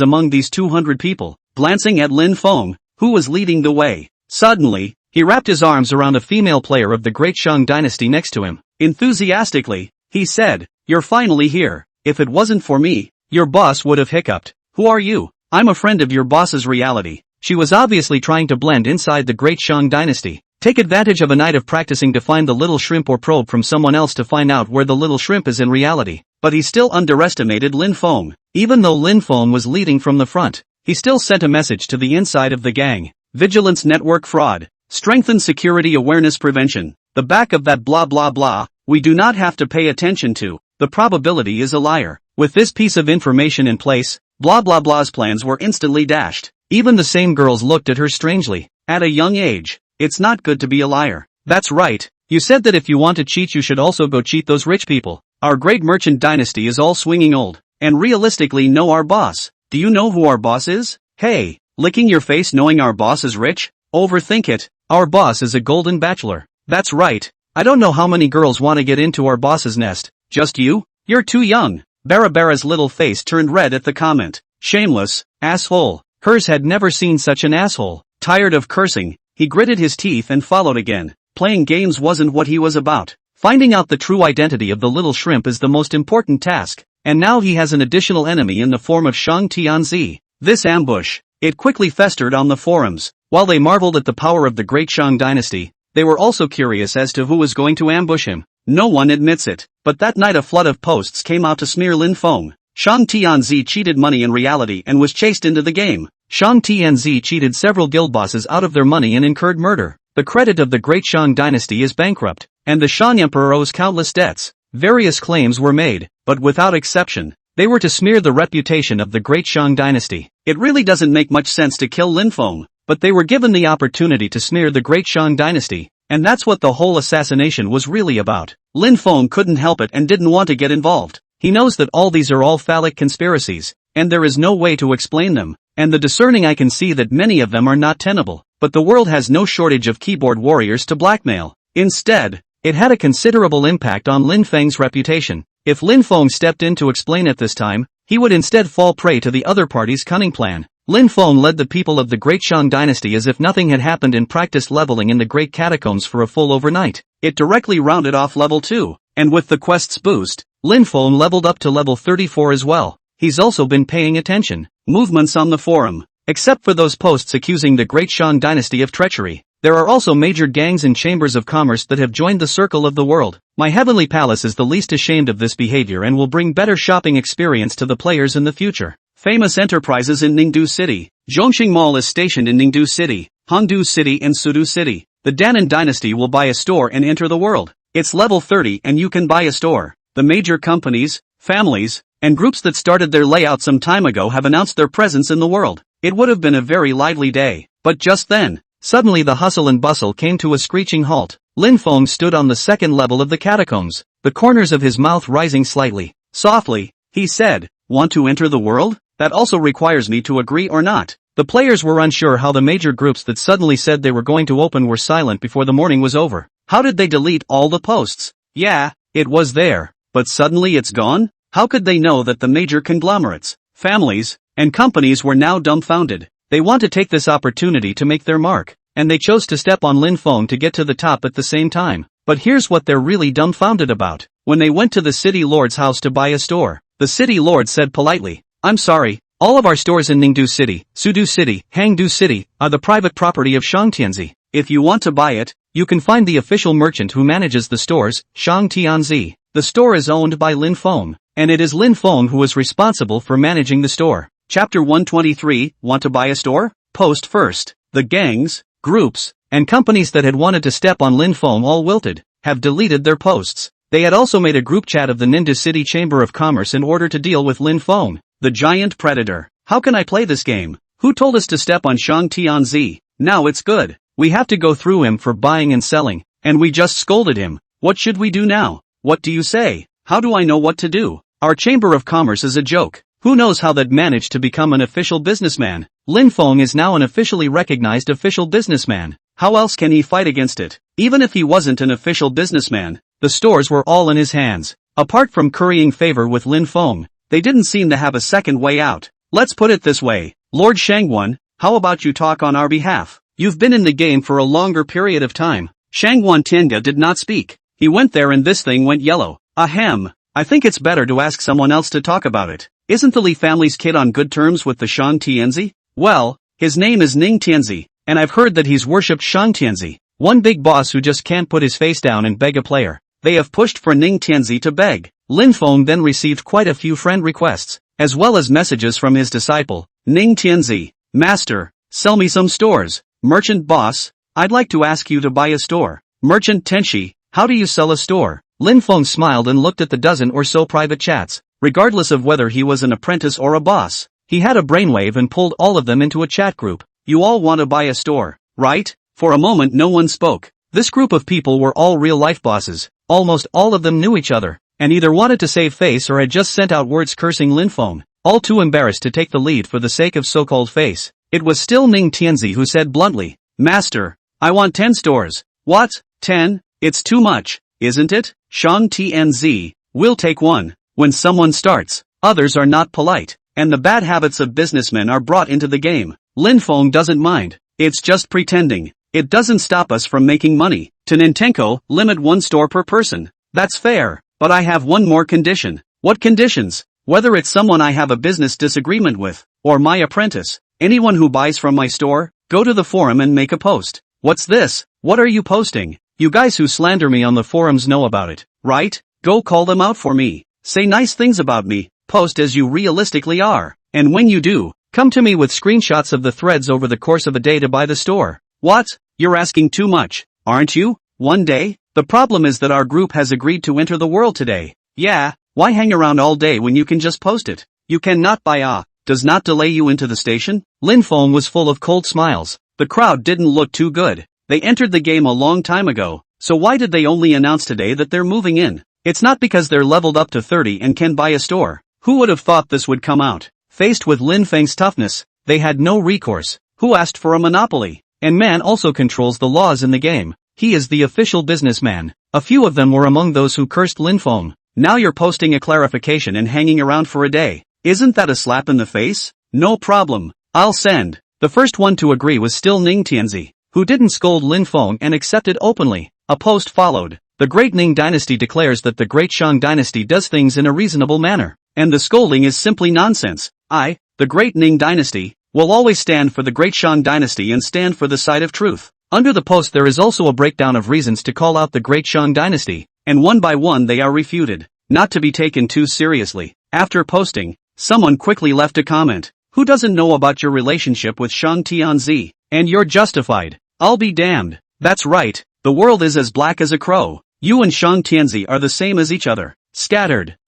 among these 200 people. Glancing at Lin Feng, who was leading the way. Suddenly, he wrapped his arms around a female player of the Great Shang Dynasty next to him. Enthusiastically, he said, you're finally here. If it wasn't for me, your boss would have hiccuped. Who are you? I'm a friend of your boss's reality. She was obviously trying to blend inside the Great Shang Dynasty. Take advantage of a night of practicing to find the little shrimp or probe from someone else to find out where the little shrimp is in reality. But he still underestimated Lin Feng. Even though Lin Feng was leading from the front, he still sent a message to the inside of the gang. Vigilance network fraud. Strengthen security awareness prevention. The back of that blah blah blah, we do not have to pay attention to. The probability is a liar. With this piece of information in place, blah blah blah's plans were instantly dashed. Even the same girls looked at her strangely. At a young age, it's not good to be a liar. That's right. You said that if you want to cheat you should also go cheat those rich people. Our great merchant dynasty is all swinging old, and realistically know our boss. Do you know who our boss is? Hey, licking your face knowing our boss is rich? Overthink it. Our boss is a golden bachelor. That's right. I don't know how many girls want to get into our boss's nest. Just you? You're too young. Bara's little face turned red at the comment. Shameless, asshole. Hers had never seen such an asshole. Tired of cursing, he gritted his teeth and followed again. Playing games wasn't what he was about. Finding out the true identity of the little shrimp is the most important task, and now he has an additional enemy in the form of Shang Tianzi. This ambush, it quickly festered on the forums. While they marveled at the power of the Great Shang Dynasty, they were also curious as to who was going to ambush him. No one admits it, but that night a flood of posts came out to smear Lin Feng. Shang Tianzi cheated money in reality and was chased into the game. Shang Tianzi cheated several guild bosses out of their money and incurred murder. The credit of the Great Shang Dynasty is bankrupt, and the Shang Emperor owes countless debts. Various claims were made, but without exception, they were to smear the reputation of the Great Shang Dynasty. It really doesn't make much sense to kill Lin Feng, but they were given the opportunity to smear the Great Shang Dynasty, and that's what the whole assassination was really about. Lin Feng couldn't help it and didn't want to get involved. He knows that all these are all phallic conspiracies, and there is no way to explain them. and the discerning eye can see that many of them are not tenable. But the world has no shortage of keyboard warriors to blackmail. Instead, it had a considerable impact on Lin Feng's reputation. If Lin Feng stepped in to explain at this time, he would instead fall prey to the other party's cunning plan. Lin Feng led the people of the Great Shang dynasty as if nothing had happened and practiced leveling in the Great Catacombs for a full overnight. It directly rounded off level 2, and with the quest's boost, Lin Feng leveled up to level 34 as well. He's also been paying attention. Movements on the forum. Except for those posts accusing the Great Shang dynasty of treachery, there are also major gangs and chambers of commerce that have joined the circle of the world. My heavenly palace is the least ashamed of this behavior and will bring better shopping experience to the players in the future. Famous enterprises in Ningdu City. Zhongxing Mall is stationed in Ningdu City, Hongdu City and Sudu City. The Danan dynasty will buy a store and enter the world. It's level 30 and you can buy a store. The major companies, families, and groups that started their layout some time ago have announced their presence in the world. It would have been a very lively day, but just then, suddenly the hustle and bustle came to a screeching halt. Lin Feng stood on the second level of the catacombs, the corners of his mouth rising slightly. Softly, he said, "Want to enter the world? That also requires me to agree or not." The players were unsure how the major groups that suddenly said they were going to open were silent before the morning was over. How did they delete all the posts? Yeah, it was there, but suddenly it's gone? How could they know that the major conglomerates, families, and companies were now dumbfounded? They want to take this opportunity to make their mark, and they chose to step on Lin Feng to get to the top at the same time. But here's what they're really dumbfounded about. When they went to the city lord's house to buy a store, the city lord said politely, "I'm sorry, all of our stores in Ningdu City, Sudu City, Hangdu City, are the private property of Shangtianzi. If you want to buy it, you can find the official merchant who manages the stores, Shangtianzi. The store is owned by Lin Feng, and it is Lin Feng who is responsible for managing the store." Chapter 123, Want to buy a store? Post first. The gangs, groups, and companies that had wanted to step on Lin Feng all wilted, have deleted their posts. They had also made a group chat of the Ningdu City Chamber of Commerce in order to deal with Lin Feng, the giant predator. How can I play this game? Who told us to step on Shang Tianzi? Now it's good. We have to go through him for buying and selling, and we just scolded him. What should we do now? What do you say? How do I know what to do? Our Chamber of Commerce is a joke. Who knows how they'd managed to become an official businessman? Lin Feng is now an officially recognized official businessman. How else can he fight against it? Even if he wasn't an official businessman, the stores were all in his hands. Apart from currying favor with Lin Feng, they didn't seem to have a second way out. Let's put it this way, Lord Shangwan, how about you talk on our behalf? You've been in the game for a longer period of time. Shangwan Tianga did not speak. He went there and this thing went yellow. Ahem. I think it's better to ask someone else to talk about it. Isn't the Li family's kid on good terms with the Shang Tianzi? Well, his name is Ning Tianzi, and I've heard that he's worshipped Shang Tianzi, one big boss who just can't put his face down and beg a player. They have pushed for Ning Tianzi to beg. Lin Feng then received quite a few friend requests, as well as messages from his disciple, Ning Tianzi. Master, sell me some stores. Merchant boss, I'd like to ask you to buy a store. Merchant Tenshi, how do you sell a store? Lin Feng smiled and looked at the dozen or so private chats. Regardless of whether he was an apprentice or a boss, he had a brainwave and pulled all of them into a chat group. You all want to buy a store, right? For a moment no one spoke. This group of people were all real-life bosses. Almost all of them knew each other, and either wanted to save face or had just sent out words cursing Lin Feng, all too embarrassed to take the lead for the sake of so-called face. It was still Ning Tianzi who said bluntly, Master, I want 10 stores. What? 10? It's too much, isn't it? Shang Tianzi, we'll take 1. When someone starts, others are not polite, and the bad habits of businessmen are brought into the game. Lin Feng doesn't mind. It's just pretending. It doesn't stop us from making money. To Nintenko, limit 1 store per person. That's fair, but I have one more condition. What conditions? Whether it's someone I have a business disagreement with, or my apprentice, anyone who buys from my store, go to the forum and make a post. What's this? What are you posting? You guys who slander me on the forums know about it, right? Go call them out for me. Say nice things about me, post as you realistically are, and when you do, come to me with screenshots of the threads over the course of a day to buy the store. What? You're asking too much, aren't you? One day? The problem is that our group has agreed to enter the world today. Yeah, why hang around all day when you can just post it? You cannot buy does not delay you into the station? Lin Feng was full of cold smiles. The crowd didn't look too good. They entered the game a long time ago, so why did they only announce today that they're moving in? It's not because they're leveled up to 30 and can buy a store. Who would have thought this would come out? Faced with Lin Feng's toughness, They had no recourse. Who asked for a monopoly? And man also controls the laws in the game. He is the official businessman. A few of them were among those who cursed Lin Feng. Now you're posting a clarification and hanging around for a day. Isn't that a slap in the face? No problem. I'll send. The first one to agree was still Ning Tianzi, who didn't scold Lin Feng and accepted openly. A post followed. The Great Ning Dynasty declares that the Great Shang Dynasty does things in a reasonable manner, and the scolding is simply nonsense. I, the Great Ning Dynasty, will always stand for the Great Shang Dynasty and stand for the side of truth. Under the post there is also a breakdown of reasons to call out the Great Shang Dynasty, and one by one they are refuted. Not to be taken too seriously. After posting, someone quickly left a comment. Who doesn't know about your relationship with Shang Tianzi? And you're justified. I'll be damned. That's right, the world is as black as a crow. You and Shang Tianzi are the same as each other. Scattered.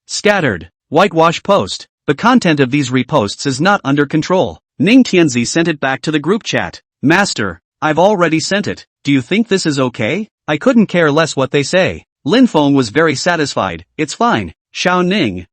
Whitewash post. The content of these reposts is not under control. Ning Tianzi sent it back to the group chat. Master, I've already sent it. Do you think this is okay? I couldn't care less what they say. Lin Feng was very satisfied. It's fine. Xiao Ning.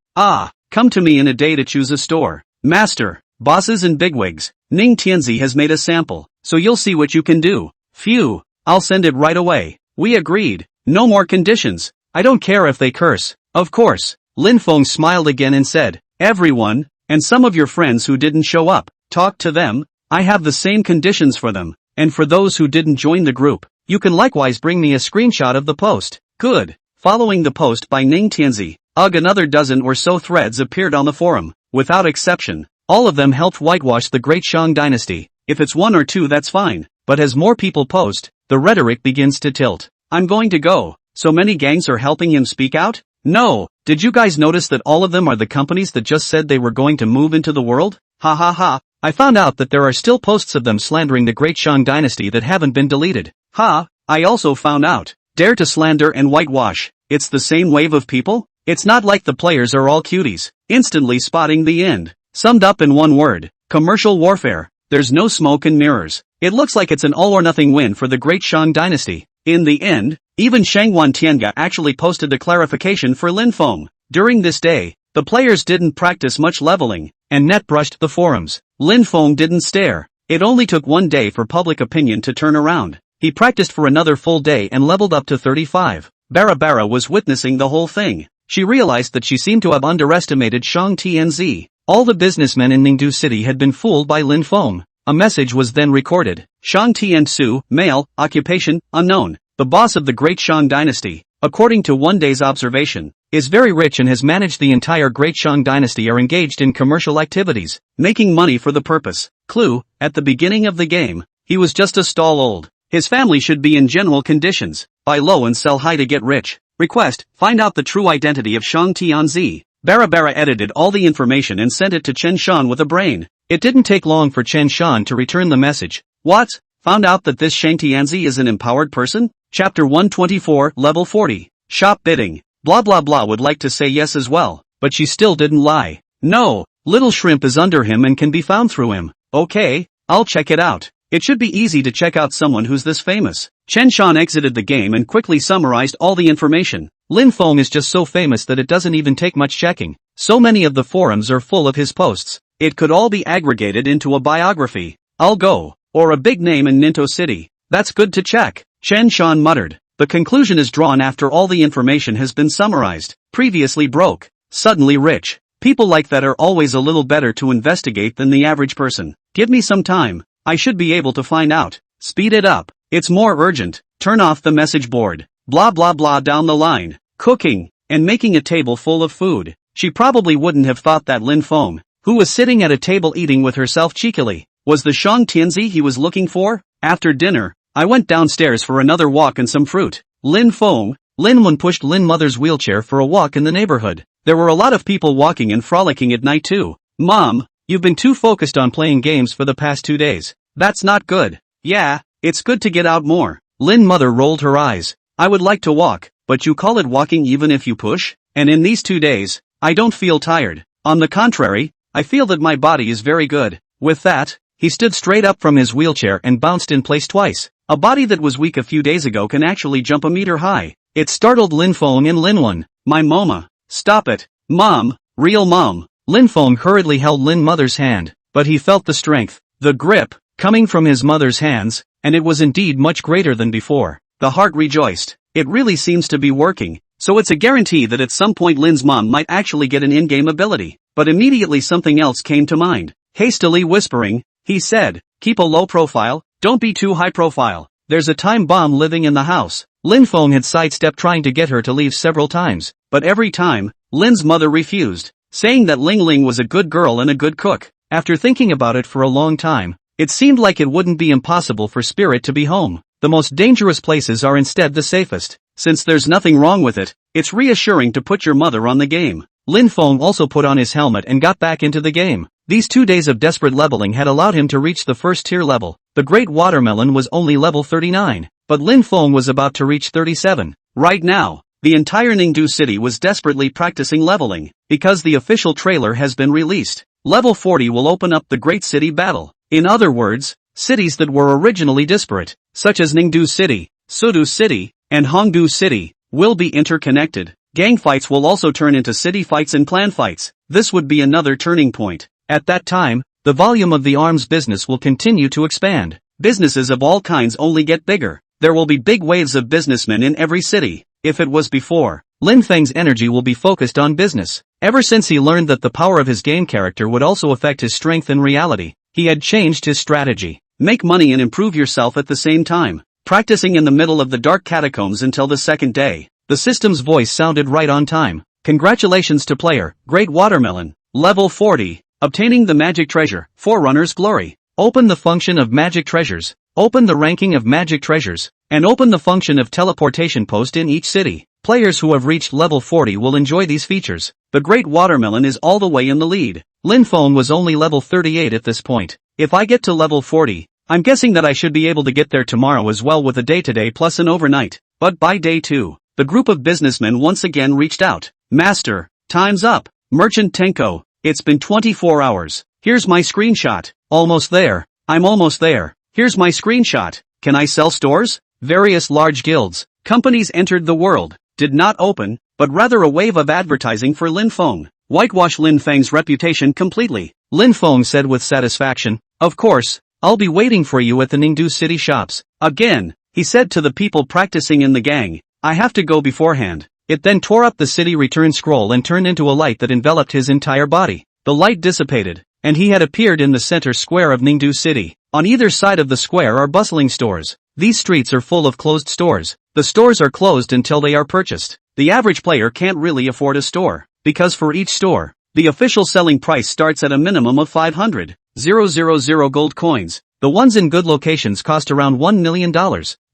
Come to me in a day to choose a store. Master, bosses and bigwigs. Ning Tianzi has made a sample, so you'll see what you can do. Phew. I'll send it right away. We agreed. No more conditions. I don't care if they curse. Of course. Lin Feng smiled again and said, everyone, and some of your friends who didn't show up, talk to them. I have the same conditions for them, and for those who didn't join the group, you can likewise bring me a screenshot of the post. Good. Following the post by Ning Tianzi, another dozen or so threads appeared on the forum. Without exception, all of them helped whitewash the Great Shang Dynasty. If it's one or two that's fine, but as more people post, the rhetoric begins to tilt. I'm going to go. So many gangs are helping him speak out? No. Did you guys notice that all of them are the companies that just said they were going to move into the world? Ha ha ha. I found out that there are still posts of them slandering the Great Shang Dynasty that haven't been deleted. Ha. I also found out. Dare to slander and whitewash. It's the same wave of people? It's not like the players are all cuties. Instantly spotting the end. Summed up in one word. Commercial warfare. There's no smoke and mirrors. It looks like it's an all-or-nothing win for the Great Shang Dynasty. In the end, even Shangwan Tianga actually posted the clarification for Lin Feng. During this day, the players didn't practice much leveling, and net brushed the forums. Lin Feng didn't stare. It only took one day for public opinion to turn around. He practiced for another full day and leveled up to 35. Bara was witnessing the whole thing. She realized that she seemed to have underestimated Shang Tianzi. All the businessmen in Ningdu City had been fooled by Lin Feng. A message was then recorded. Shang Tianzu, male, occupation, unknown. The boss of the Great Shang Dynasty, according to one day's observation, is very rich and has managed the entire Great Shang Dynasty are engaged in commercial activities, making money for the purpose. Clue, at the beginning of the game, he was just a stall old. His family should be in general conditions. Buy low and sell high to get rich. Request, find out the true identity of Shang Tianzi. Bara edited all the information and sent it to Chen Shan with a brain. It didn't take long for Chen Shan to return the message. What? Found out that this Shang Tianzi is an empowered person? Chapter 124, Level 40. Shop bidding. Blah blah blah would like to say yes as well, but she still didn't lie. No, Little Shrimp is under him and can be found through him. Okay, I'll check it out. It should be easy to check out someone who's this famous. Chen Shan exited the game and quickly summarized all the information. Lin Feng is just so famous that it doesn't even take much checking. So many of the forums are full of his posts. It could all be aggregated into a biography. I'll go. Or a big name in Ninto City. That's good to check. Chen Shan muttered. The conclusion is drawn after all the information has been summarized. Previously broke. Suddenly rich. People like that are always a little better to investigate than the average person. Give me some time. I should be able to find out. Speed it up. It's more urgent. Turn off the message board. Blah blah blah down the line. Cooking. And making a table full of food. She probably wouldn't have thought that Lin Feng, who was sitting at a table eating with herself cheekily, was the Shang Tianzi he was looking for. After dinner, I went downstairs for another walk and some fruit. Lin Feng, Lin Wen pushed Lin Mother's wheelchair for a walk in the neighborhood. There were a lot of people walking and frolicking at night too. Mom, you've been too focused on playing games for the past 2 days. That's not good. Yeah, it's good to get out more. Lin Mother rolled her eyes. I would like to walk, but you call it walking even if you push? And in these 2 days, I don't feel tired. On the contrary, I feel that my body is very good. With that, he stood straight up from his wheelchair and bounced in place twice. A body that was weak a few days ago can actually jump a meter high. It startled Lin Feng and Lin Wen. My mama. Stop it. Mom. Real mom. Lin Feng hurriedly held Lin Mother's hand. but he felt the strength, the grip, coming from his mother's hands, and it was indeed much greater than before. The heart rejoiced. It really seems to be working, so it's a guarantee that at some point Lin's mom might actually get an in-game ability. But immediately something else came to mind. Hastily whispering, he said, "Keep a low profile, don't be too high profile. There's a time bomb living in the house." Lin Feng had sidestepped trying to get her to leave several times, but every time, Lin's mother refused, saying that Ling Ling was a good girl and a good cook. After thinking about it for a long time, it seemed like it wouldn't be impossible for Spirit to be home. The most dangerous places are instead the safest. Since there's nothing wrong with it, it's reassuring to put your mother on the game. Lin Feng also put on his helmet and got back into the game. These 2 days of desperate leveling had allowed him to reach the first tier level. The Great Watermelon was only level 39, but Lin Feng was about to reach 37. Right now, the entire Ningdu city was desperately practicing leveling, because the official trailer has been released. Level 40 will open up the Great City Battle. In other words, cities that were originally disparate, such as Ningdu City, Sudu City, and Hongdu City, will be interconnected. Gang fights will also turn into city fights and clan fights. This would be another turning point. At that time, the volume of the arms business will continue to expand. Businesses of all kinds only get bigger. There will be big waves of businessmen in every city. If it was before, Lin Feng's energy will be focused on business. Ever since he learned that the power of his game character would also affect his strength in reality, he had changed his strategy. Make money and improve yourself at the same time. Practicing in the middle of the dark catacombs until the second day. The system's voice sounded right on time. Congratulations to player, Great Watermelon. Level 40. Obtaining the Magic Treasure, Forerunner's Glory. Open the function of Magic Treasures. Open the ranking of Magic Treasures. And open the function of Teleportation Post in each city. Players who have reached level 40 will enjoy these features. The Great Watermelon is all the way in the lead. Lin Feng was only level 38 at this point. If I get to level 40, I'm guessing that I should be able to get there tomorrow as well with a day-to-day plus an overnight. But by day 2, the group of businessmen once again reached out. "Master, time's up. Merchant Tenko, it's been 24 hours. Here's my screenshot. Almost there. I'm almost there. Here's my screenshot. Can I sell stores?" Various large guilds, companies entered the world, did not open, but rather a wave of advertising for Lin Feng. Whitewash Lin Feng's reputation completely. Lin Feng said with satisfaction, "Of course, I'll be waiting for you at the Ningdu city shops." Again, he said to the people practicing in the gang, "I have to go beforehand." It then tore up the city return scroll and turned into a light that enveloped his entire body. The light dissipated, and he had appeared in the center square of Ningdu city. On either side of the square are bustling stores. These streets are full of closed stores. The stores are closed until they are purchased. The average player can't really afford a store, because for each store, the official selling price starts at a minimum of 500,000 gold coins. The ones in good locations cost around $1 million,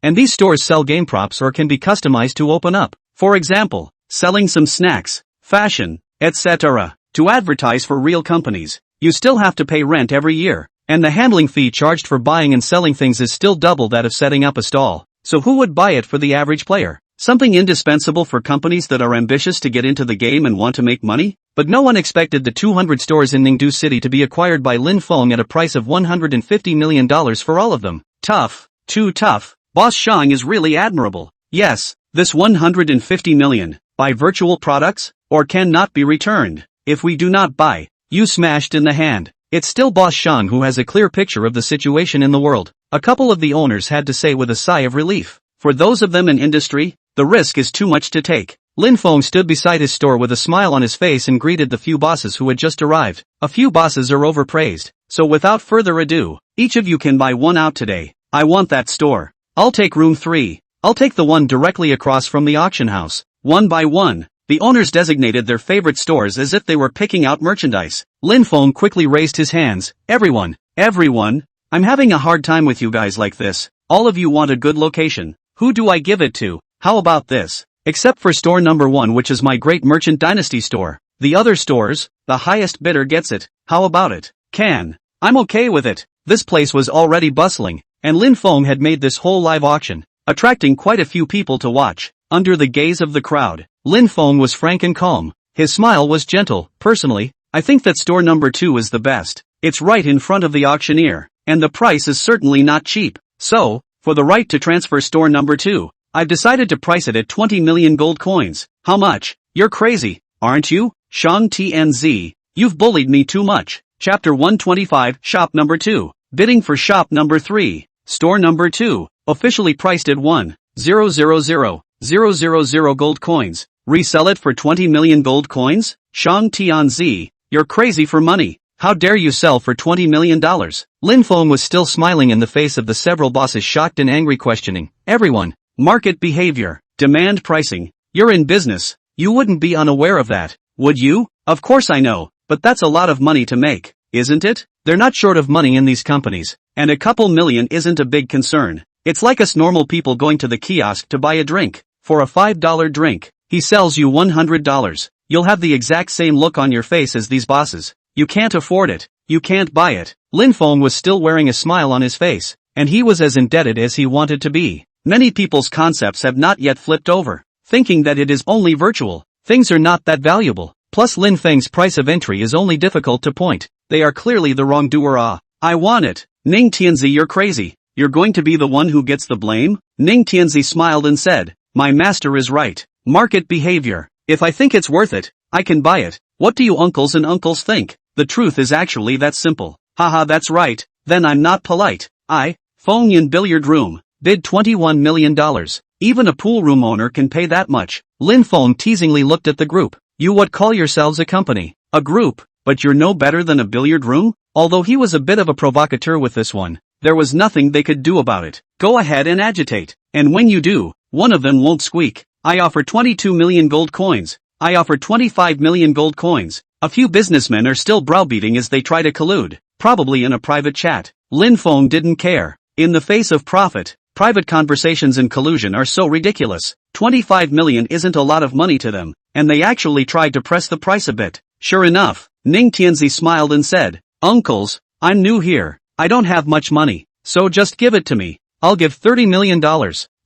and these stores sell game props or can be customized to open up. For example, selling some snacks, fashion, etc. To advertise for real companies, you still have to pay rent every year, and the handling fee charged for buying and selling things is still double that of setting up a stall. So who would buy it for the average player? Something indispensable for companies that are ambitious to get into the game and want to make money? But no one expected the 200 stores in Ningdu City to be acquired by Lin Feng at a price of $150 million for all of them. Tough, too tough. Boss Shang is really admirable. Yes, this 150 million, buy virtual products, or cannot be returned. If we do not buy, you smashed in the hand. It's still Boss Shang who has a clear picture of the situation in the world. A couple of the owners had to say with a sigh of relief. For those of them in industry, the risk is too much to take. Lin Feng stood beside his store with a smile on his face and greeted the few bosses who had just arrived. A few bosses are overpraised, so without further ado, each of you can buy one out today. I want that store. I'll take room 3. I'll take the one directly across from the auction house. One by one, the owners designated their favorite stores as if they were picking out merchandise. Lin Feng quickly raised his hands. Everyone, I'm having a hard time with you guys like this. All of you want a good location. Who do I give it to? How about this? Except for store number 1, which is my Great Merchant Dynasty store. The other stores, the highest bidder gets it. How about it? I'm okay with it. This place was already bustling, and Lin Feng had made this whole live auction, attracting quite a few people to watch. Under the gaze of the crowd, Lin Feng was frank and calm. His smile was gentle. Personally, I think that store number 2 is the best. It's right in front of the auctioneer, and the price is certainly not cheap. So, for the right to transfer store number 2, I've decided to price it at 20 million gold coins. How much? You're crazy, aren't you? Shang TNZ, you've bullied me too much. Chapter 125, Shop Number 2. Bidding for Shop Number 3. Store Number 2. Officially priced at 1,000,000 gold coins. Resell it for 20 million gold coins? Shang Tianzi, you're crazy for money. How dare you sell for $20 million? Lin Feng was still smiling in the face of the several bosses shocked and angry questioning. Everyone. Market behavior. Demand pricing. You're in business. You wouldn't be unaware of that, would you? Of course I know, but that's a lot of money to make, isn't it? They're not short of money in these companies, and a couple million isn't a big concern. It's like us normal people going to the kiosk to buy a drink. For a $5 drink, he sells you $100. You'll have the exact same look on your face as these bosses. You can't afford it. You can't buy it. Lin Feng was still wearing a smile on his face, and he was as indebted as he wanted to be. Many people's concepts have not yet flipped over, thinking that it is only virtual. Things are not that valuable. Plus Lin Feng's price of entry is only difficult to point. They are clearly the wrongdoer. I want it. Ning Tianzi, you're crazy. You're going to be the one who gets the blame? Ning Tianzi smiled and said, my master is right. Market behavior. If I think it's worth it, I can buy it. What do you uncles and uncles think? The truth is actually that simple. Haha, that's right. Then I'm not polite. Fengyan billiard room. Bid $21 million. Even a pool room owner can pay that much. Lin Feng teasingly looked at the group. You what call yourselves a company? A group, but you're no better than a billiard room? Although he was a bit of a provocateur with this one, there was nothing they could do about it. Go ahead and agitate. And when you do, one of them won't squeak. I offer 22 million gold coins. I offer 25 million gold coins. A few businessmen are still browbeating as they try to collude, probably in a private chat. Lin Feng didn't care. In the face of profit, private conversations and collusion are so ridiculous. 25 million isn't a lot of money to them, and they actually tried to press the price a bit. Sure enough, Ning Tianzi smiled and said, uncles, I'm new here. I don't have much money, so just give it to me. I'll give $30 million.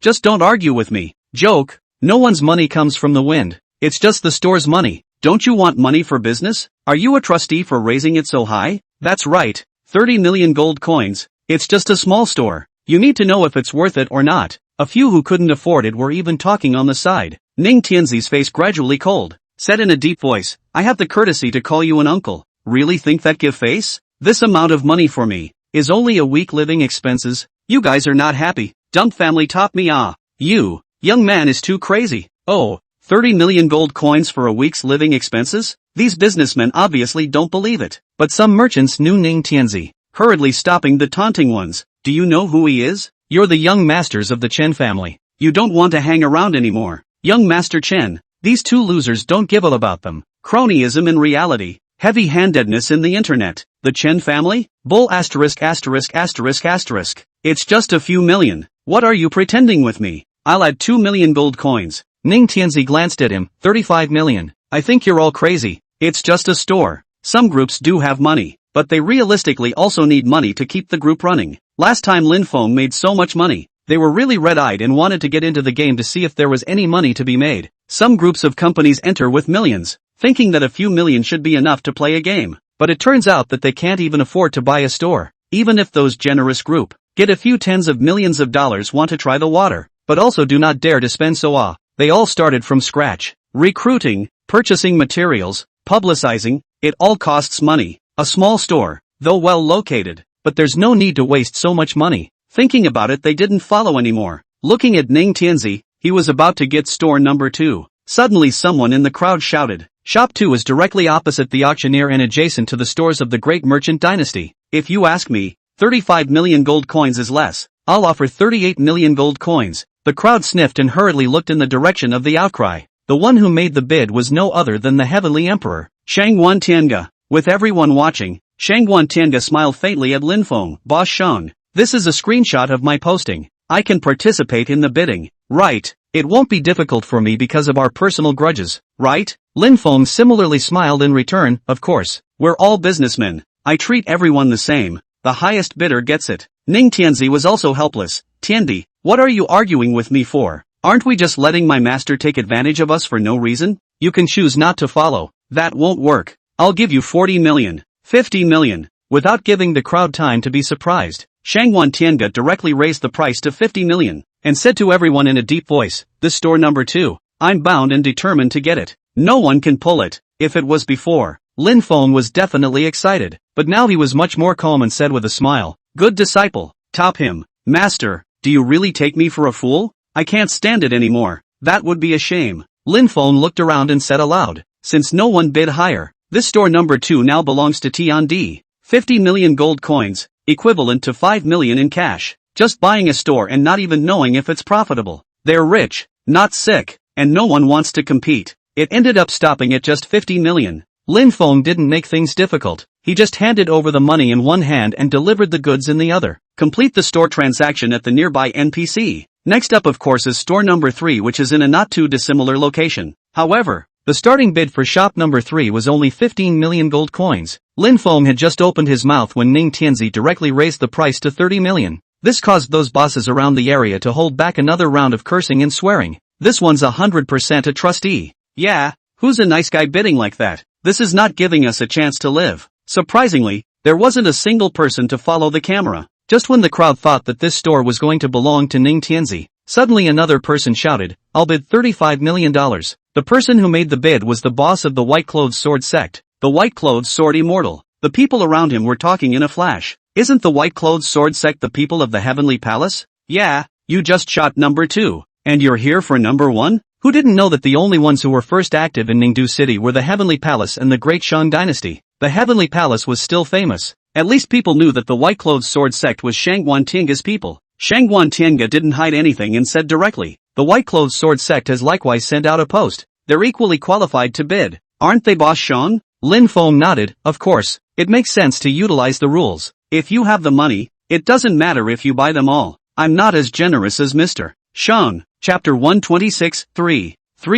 Just don't argue with me. Joke. No one's money comes from the wind. It's just the store's money. Don't you want money for business? Are you a trustee for raising it so high? That's right. 30 million gold coins. It's just a small store. You need to know if it's worth it or not. A few who couldn't afford it were even talking on the side. Ning Tianzi's face gradually cold. Said in a deep voice, I have the courtesy to call you an uncle. Really think that give face? This amount of money for me is only a week living expenses. You guys are not happy. Dump family top me. You, young man is too crazy. Oh, 30 million gold coins for a week's living expenses? These businessmen obviously don't believe it. But some merchants knew Ning Tianzi, hurriedly stopping the taunting ones. Do you know who he is? You're the young masters of the Chen family. You don't want to hang around anymore. Young Master Chen. These two losers don't give a about them. Cronyism in reality. Heavy-handedness in the internet. The Chen family? Bull asterisk asterisk asterisk asterisk. It's just a few million. What are you pretending with me? I'll add 2 million gold coins. Ning Tianzi glanced at him. 35 million. I think you're all crazy. It's just a store. Some groups do have money, but they realistically also need money to keep the group running. Last time Lin Feng made so much money, they were really red-eyed and wanted to get into the game to see if there was any money to be made. Some groups of companies enter with millions, thinking that a few million should be enough to play a game. But it turns out that they can't even afford to buy a store. Even if those generous group get a few tens of millions of dollars want to try the water, but also do not dare to spend so they all started from scratch. Recruiting, purchasing materials, publicizing, it all costs money. A small store, though well located, but there's no need to waste so much money. Thinking about it, they didn't follow anymore. Looking at Ning Tianzi, he was about to get store number 2. Suddenly someone in the crowd shouted. Shop 2 is directly opposite the auctioneer and adjacent to the stores of the great merchant dynasty. If you ask me, 35 million gold coins is less. I'll offer 38 million gold coins. The crowd sniffed and hurriedly looked in the direction of the outcry. The one who made the bid was no other than the Heavenly Emperor, Shangguan Tianga. With everyone watching, Shangguan Tianga smiled faintly at Lin Feng. Boss Shang, this is a screenshot of my posting. I can participate in the bidding. Right. It won't be difficult for me because of our personal grudges, right? Lin Feng similarly smiled in return. Of course. We're all businessmen. I treat everyone the same. The highest bidder gets it. Ning Tianzi was also helpless. Tiandi, what are you arguing with me for? Aren't we just letting my master take advantage of us for no reason? You can choose not to follow. That won't work. I'll give you 40 million. 50 million. Without giving the crowd time to be surprised, Shangguan Tianga directly raised the price to 50 million, and said to everyone in a deep voice, this store number 2, I'm bound and determined to get it. No one can pull it. If it was before, Lin Feng was definitely excited, but now he was much more calm and said with a smile, "Good disciple, top him. Master, do you really take me for a fool? I can't stand it anymore. That would be a shame." Lin Feng looked around and said aloud, "Since no one bid higher, this store number 2 now belongs to Tiandi. 50 million gold coins, equivalent to 5 million in cash. Just buying a store and not even knowing if it's profitable. They're rich, not sick, and no one wants to compete." It ended up stopping at just 50 million. Lin Feng didn't make things difficult. He just handed over the money in one hand and delivered the goods in the other. Complete the store transaction at the nearby NPC. Next up of course is store number 3, which is in a not too dissimilar location. However, the starting bid for shop number 3 was only 15 million gold coins. Lin Feng had just opened his mouth when Ning Tianzi directly raised the price to 30 million. This caused those bosses around the area to hold back another round of cursing and swearing. This one's 100% a trustee. Yeah, who's a nice guy bidding like that? This is not giving us a chance to live. Surprisingly, there wasn't a single person to follow the camera. Just when the crowd thought that this store was going to belong to Ning Tianzi, suddenly another person shouted, "I'll bid $35 million. The person who made the bid was the boss of the White Clothes Sword sect, the White Clothes Sword Immortal. The people around him were talking in a flash. Isn't the White Clothes Sword sect the people of the Heavenly Palace? Yeah, you just shot number 2, and you're here for number 1? Who didn't know that the only ones who were first active in Ningdu City were the Heavenly Palace and the Great Shang Dynasty? The Heavenly Palace was still famous. At least people knew that the White Clothes Sword sect was Shangguan Tianga's people. Shangguan Tianga didn't hide anything and said directly, "The White Clothes Sword sect has likewise sent out a post. They're equally qualified to bid. Aren't they, Boss Shang?" Lin Feng nodded. Of course, it makes sense to utilize the rules. If you have the money, it doesn't matter if you buy them all. I'm not as generous as Mr. Shang. Chapter 126, 3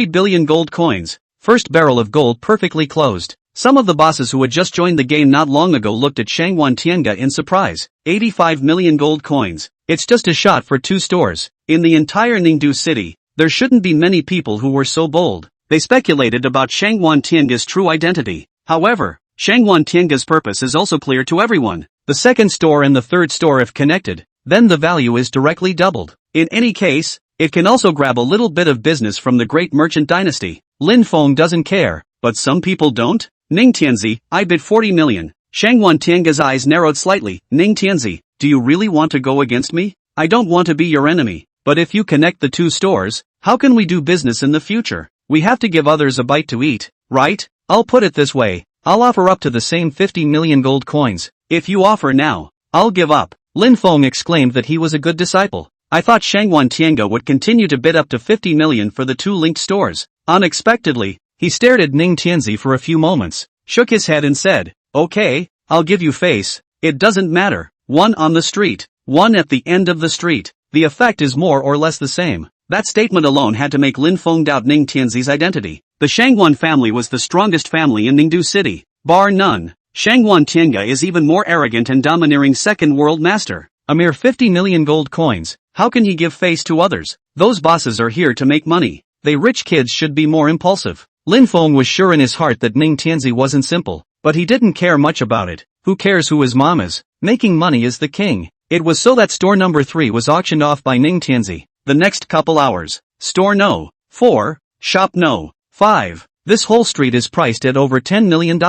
billion gold coins. First barrel of gold perfectly closed. Some of the bosses who had just joined the game not long ago looked at Shangguan Tianga in surprise. 85 million gold coins. It's just a shot for 2 stores. In the entire Ningdu city, there shouldn't be many people who were so bold. They speculated about Shangguan Tianga's true identity. However, Shangguan Tianga's purpose is also clear to everyone. The second store and the third store if connected, then the value is directly doubled. In any case, it can also grab a little bit of business from the great merchant dynasty. Lin Feng doesn't care, but some people don't. Ning Tianzi, I bid 40 million. Shangguan Tianga's eyes narrowed slightly. Ning Tianzi, do you really want to go against me? I don't want to be your enemy, but if you connect the 2 stores, how can we do business in the future? We have to give others a bite to eat, right? I'll put it this way, I'll offer up to the same 50 million gold coins. If you offer now, I'll give up. Lin Feng exclaimed that he was a good disciple. I thought Shangguan Tianga would continue to bid up to 50 million for the 2 linked stores. Unexpectedly, he stared at Ning Tianzi for a few moments, shook his head and said, "Okay, I'll give you face. It doesn't matter. One on the street, one at the end of the street. The effect is more or less the same." That statement alone had to make Lin Feng doubt Ning Tianzi's identity. The Shangguan family was the strongest family in Ningdu City, bar none. Shangguan Tianga is even more arrogant and domineering second world master. A mere 50 million gold coins, how can he give face to others? Those bosses are here to make money. They rich kids should be more impulsive. Lin Feng was sure in his heart that Ning Tianzi wasn't simple, but he didn't care much about it. Who cares who his mom is? Making money is the king. It was so that store number 3 was auctioned off by Ning Tianzi. The next couple hours. Store No. 4, Shop No. 5. This whole street is priced at over $10 million.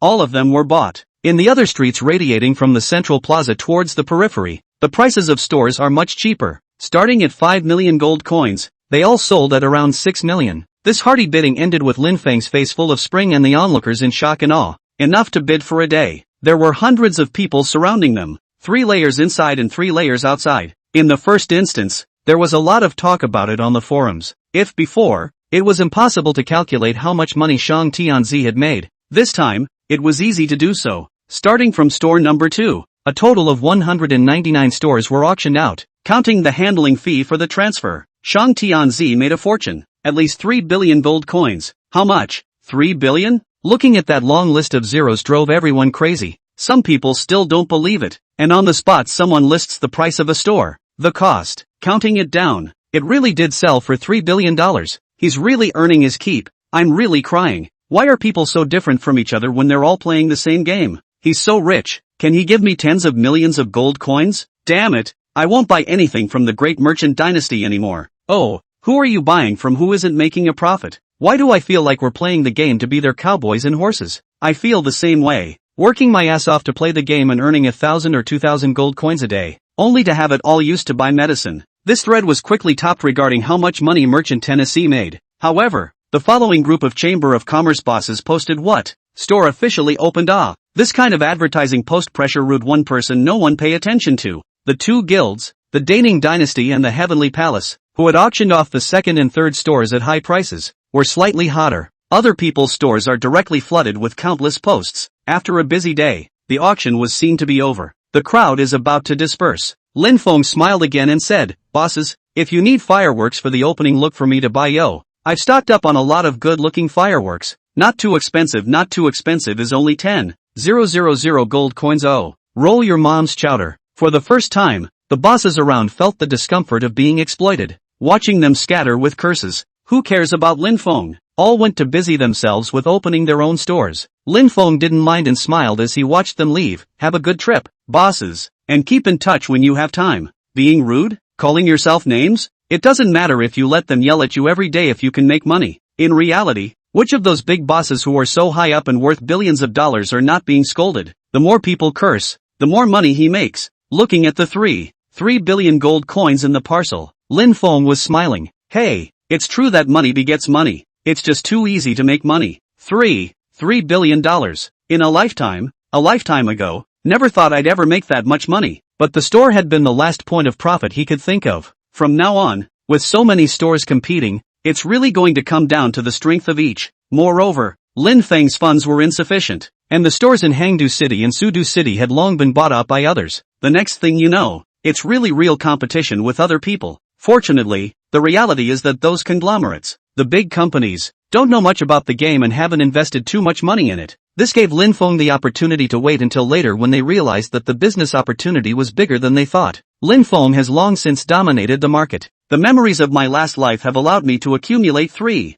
All of them were bought. In the other streets radiating from the central plaza towards the periphery, the prices of stores are much cheaper. Starting at 5 million gold coins, they all sold at around 6 million. This hearty bidding ended with Lin Feng's face full of spring and the onlookers in shock and awe. Enough to bid for a day. There were hundreds of people surrounding them, 3 layers inside and 3 layers outside. In the first instance, there was a lot of talk about it on the forums. If before, it was impossible to calculate how much money Shang Tianzi had made, this time, it was easy to do so. Starting from store number 2, a total of 199 stores were auctioned out, counting the handling fee for the transfer. Shang Tianzi made a fortune, at least 3 billion gold coins. How much? 3 billion? Looking at that long list of zeros drove everyone crazy. Some people still don't believe it, and on the spot someone lists the price of a store. The cost, counting it down, it really did sell for $3 billion. He's really earning his keep. I'm really crying. Why are people so different from each other when they're all playing the same game? He's so rich. Can he give me tens of millions of gold coins? Damn it, I won't buy anything from the great merchant dynasty anymore. Oh, who are you buying from who isn't making a profit? Why do I feel like we're playing the game to be their cowboys and horses? I feel the same way. Working my ass off to play the game and earning 1,000 or 2,000 gold coins a day, only to have it all used to buy medicine. This thread was quickly topped regarding how much money Merchant Tennessee made. However, the following group of Chamber of Commerce bosses posted what? Store officially opened. This kind of advertising post-pressure rude one person no one pay attention to. The two guilds, the Daning Dynasty and the Heavenly Palace, who had auctioned off the second and third stores at high prices, were slightly hotter. Other people's stores are directly flooded with countless posts. After a busy day, the auction was seen to be over. The crowd is about to disperse. Lin Feng smiled again and said, "Bosses, if you need fireworks for the opening, look for me to buy yo. I've stocked up on a lot of good-looking fireworks. Not too expensive is only 10,000 gold coins. Oh, roll your mom's chowder." For the first time, the bosses around felt the discomfort of being exploited. Watching them scatter with curses. Who cares about Lin Feng? All went to busy themselves with opening their own stores. Lin Feng didn't mind and smiled as he watched them leave. Have a good trip, bosses, and keep in touch when you have time. Being rude? Calling yourself names? It doesn't matter if you let them yell at you every day if you can make money. In reality, which of those big bosses who are so high up and worth billions of dollars are not being scolded? The more people curse, the more money he makes. Looking at the 3 billion gold coins in the parcel, Lin Feng was smiling. Hey, it's true that money begets money. It's just too easy to make money. $3 billion. In a lifetime ago, never thought I'd ever make that much money. But the store had been the last point of profit he could think of. From now on, with so many stores competing, it's really going to come down to the strength of each. Moreover, Lin Feng's funds were insufficient, and the stores in Hangdu City and Sudu City had long been bought out by others. The next thing you know, it's really real competition with other people. Fortunately, the reality is that those conglomerates, the big companies, don't know much about the game and haven't invested too much money in it. This gave Lin Feng the opportunity to wait until later when they realized that the business opportunity was bigger than they thought. Lin Feng has long since dominated the market. The memories of my last life have allowed me to accumulate 3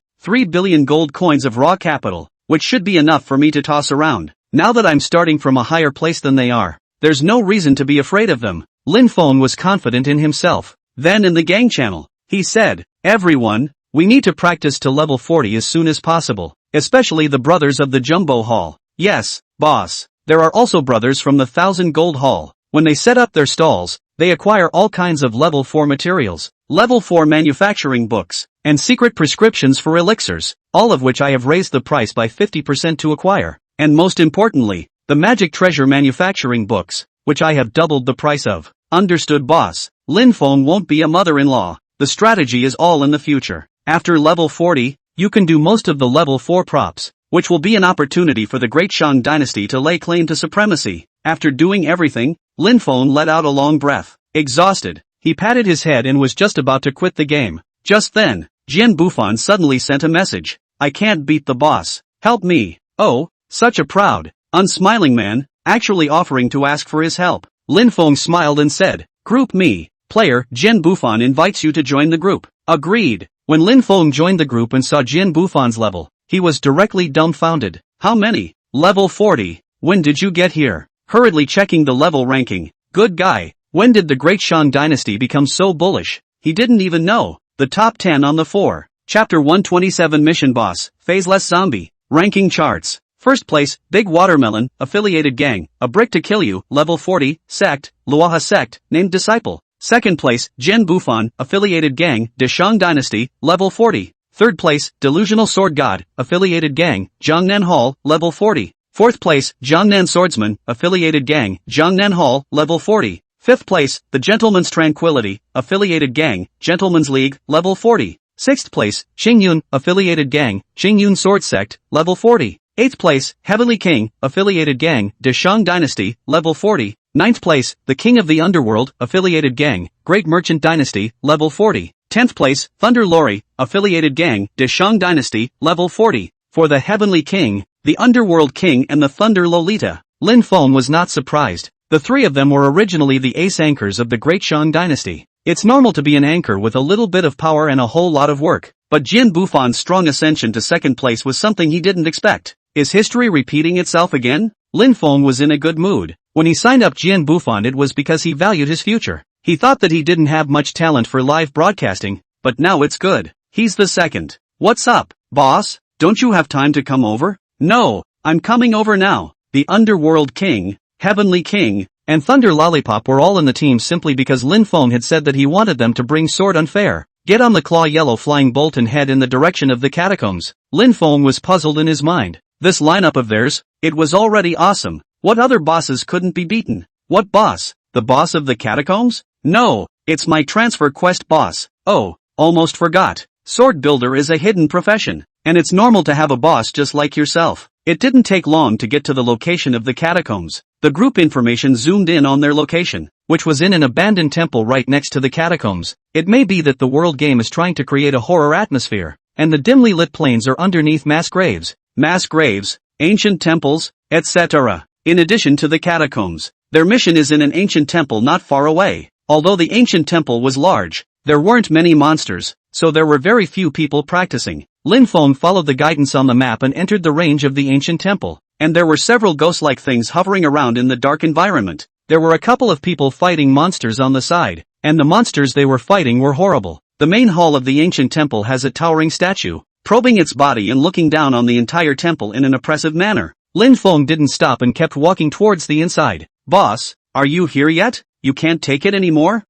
billion gold coins of raw capital, which should be enough for me to toss around. Now that I'm starting from a higher place than they are, there's no reason to be afraid of them. Lin Feng was confident in himself. Then in the gang channel, he said, "Everyone, we need to practice to level 40 as soon as possible, especially the brothers of the Jumbo Hall." Yes, boss. There are also brothers from the 1,000 Gold Hall. When they set up their stalls, they acquire all kinds of level 4 materials, level 4 manufacturing books, and secret prescriptions for elixirs, all of which I have raised the price by 50% to acquire. And most importantly, the magic treasure manufacturing books, which I have doubled the price of. Understood, boss. Lin Feng won't be a mother-in-law. The strategy is all in the future. After level 40, you can do most of the level 4 props, which will be an opportunity for the Great Shang Dynasty to lay claim to supremacy. After doing everything, Lin Feng let out a long breath. Exhausted, he patted his head and was just about to quit the game. Just then, Jian Bufan suddenly sent a message. "I can't beat the boss. Help me." Oh, such a proud, unsmiling man, actually offering to ask for his help. Lin Feng smiled and said, "Group me. Player, Jian Bufan invites you to join the group." Agreed. When Lin Feng joined the group and saw Jian Bufan's level, he was directly dumbfounded. How many? Level 40. When did you get here? Hurriedly checking the level ranking. Good guy. When did the Great Shang Dynasty become so bullish? He didn't even know. The top 10 on the 4. Chapter 127 Mission Boss, Phaseless Zombie. Ranking charts. First place, Big Watermelon, Affiliated Gang, A Brick to Kill You, Level 40, Sect, Luaha Sect, Named Disciple. Second place, Jian Bufan, Affiliated Gang, De Shang Dynasty, Level 40. Third place, Delusional Sword God, Affiliated Gang, Jiangnan Hall, Level 40. Fourth place, Jiangnan Swordsman, Affiliated Gang, Jiangnan Hall, Level 40. Fifth place, The Gentleman's Tranquility, Affiliated Gang, Gentleman's League, Level 40. Sixth place, Qingyun, Affiliated Gang, Qingyun Sword Sect, Level 40. Eighth place, Heavenly King, Affiliated Gang, De Shang Dynasty, Level 40. Ninth place, The King of the Underworld, Affiliated Gang, Great Merchant Dynasty, Level 40. 10th place, Thunder Lori, Affiliated Gang, De Shang Dynasty, Level 40. For the Heavenly King, the Underworld King and the Thunder Lolita, Lin Feng was not surprised. The three of them were originally the ace anchors of the Great Shang Dynasty. It's normal to be an anchor with a little bit of power and a whole lot of work. But Jian Bufan's strong ascension to second place was something he didn't expect. Is history repeating itself again? Lin Feng was in a good mood. When he signed up Jian Bufan, it was because he valued his future. He thought that he didn't have much talent for live broadcasting, but now it's good. He's the second. What's up? Boss, don't you have time to come over? No, I'm coming over now. The Underworld King, Heavenly King, and Thunder Lollipop were all in the team simply because Lin Feng had said that he wanted them to bring Sword Unfair. Get on the claw yellow flying bolt and head in the direction of the catacombs. Lin Feng was puzzled in his mind. This lineup of theirs, it was already awesome. What other bosses couldn't be beaten? What boss? The boss of the catacombs? No, it's my transfer quest boss. Oh, almost forgot. Sword builder is a hidden profession, and it's normal to have a boss just like yourself. It didn't take long to get to the location of the catacombs. The group information zoomed in on their location, which was in an abandoned temple right next to the catacombs. It may be that the world game is trying to create a horror atmosphere, and the dimly lit plains are underneath mass graves, ancient temples, etc. In addition to the catacombs, their mission is in an ancient temple not far away. Although the ancient temple was large, there weren't many monsters, so there were very few people practicing. Lin Feng followed the guidance on the map and entered the range of the ancient temple, and there were several ghost-like things hovering around in the dark environment. There were a couple of people fighting monsters on the side, and the monsters they were fighting were horrible. The main hall of the ancient temple has a towering statue, probing its body and looking down on the entire temple in an oppressive manner. Lin Feng didn't stop and kept walking towards the inside. Boss, are you here yet? You can't take it anymore?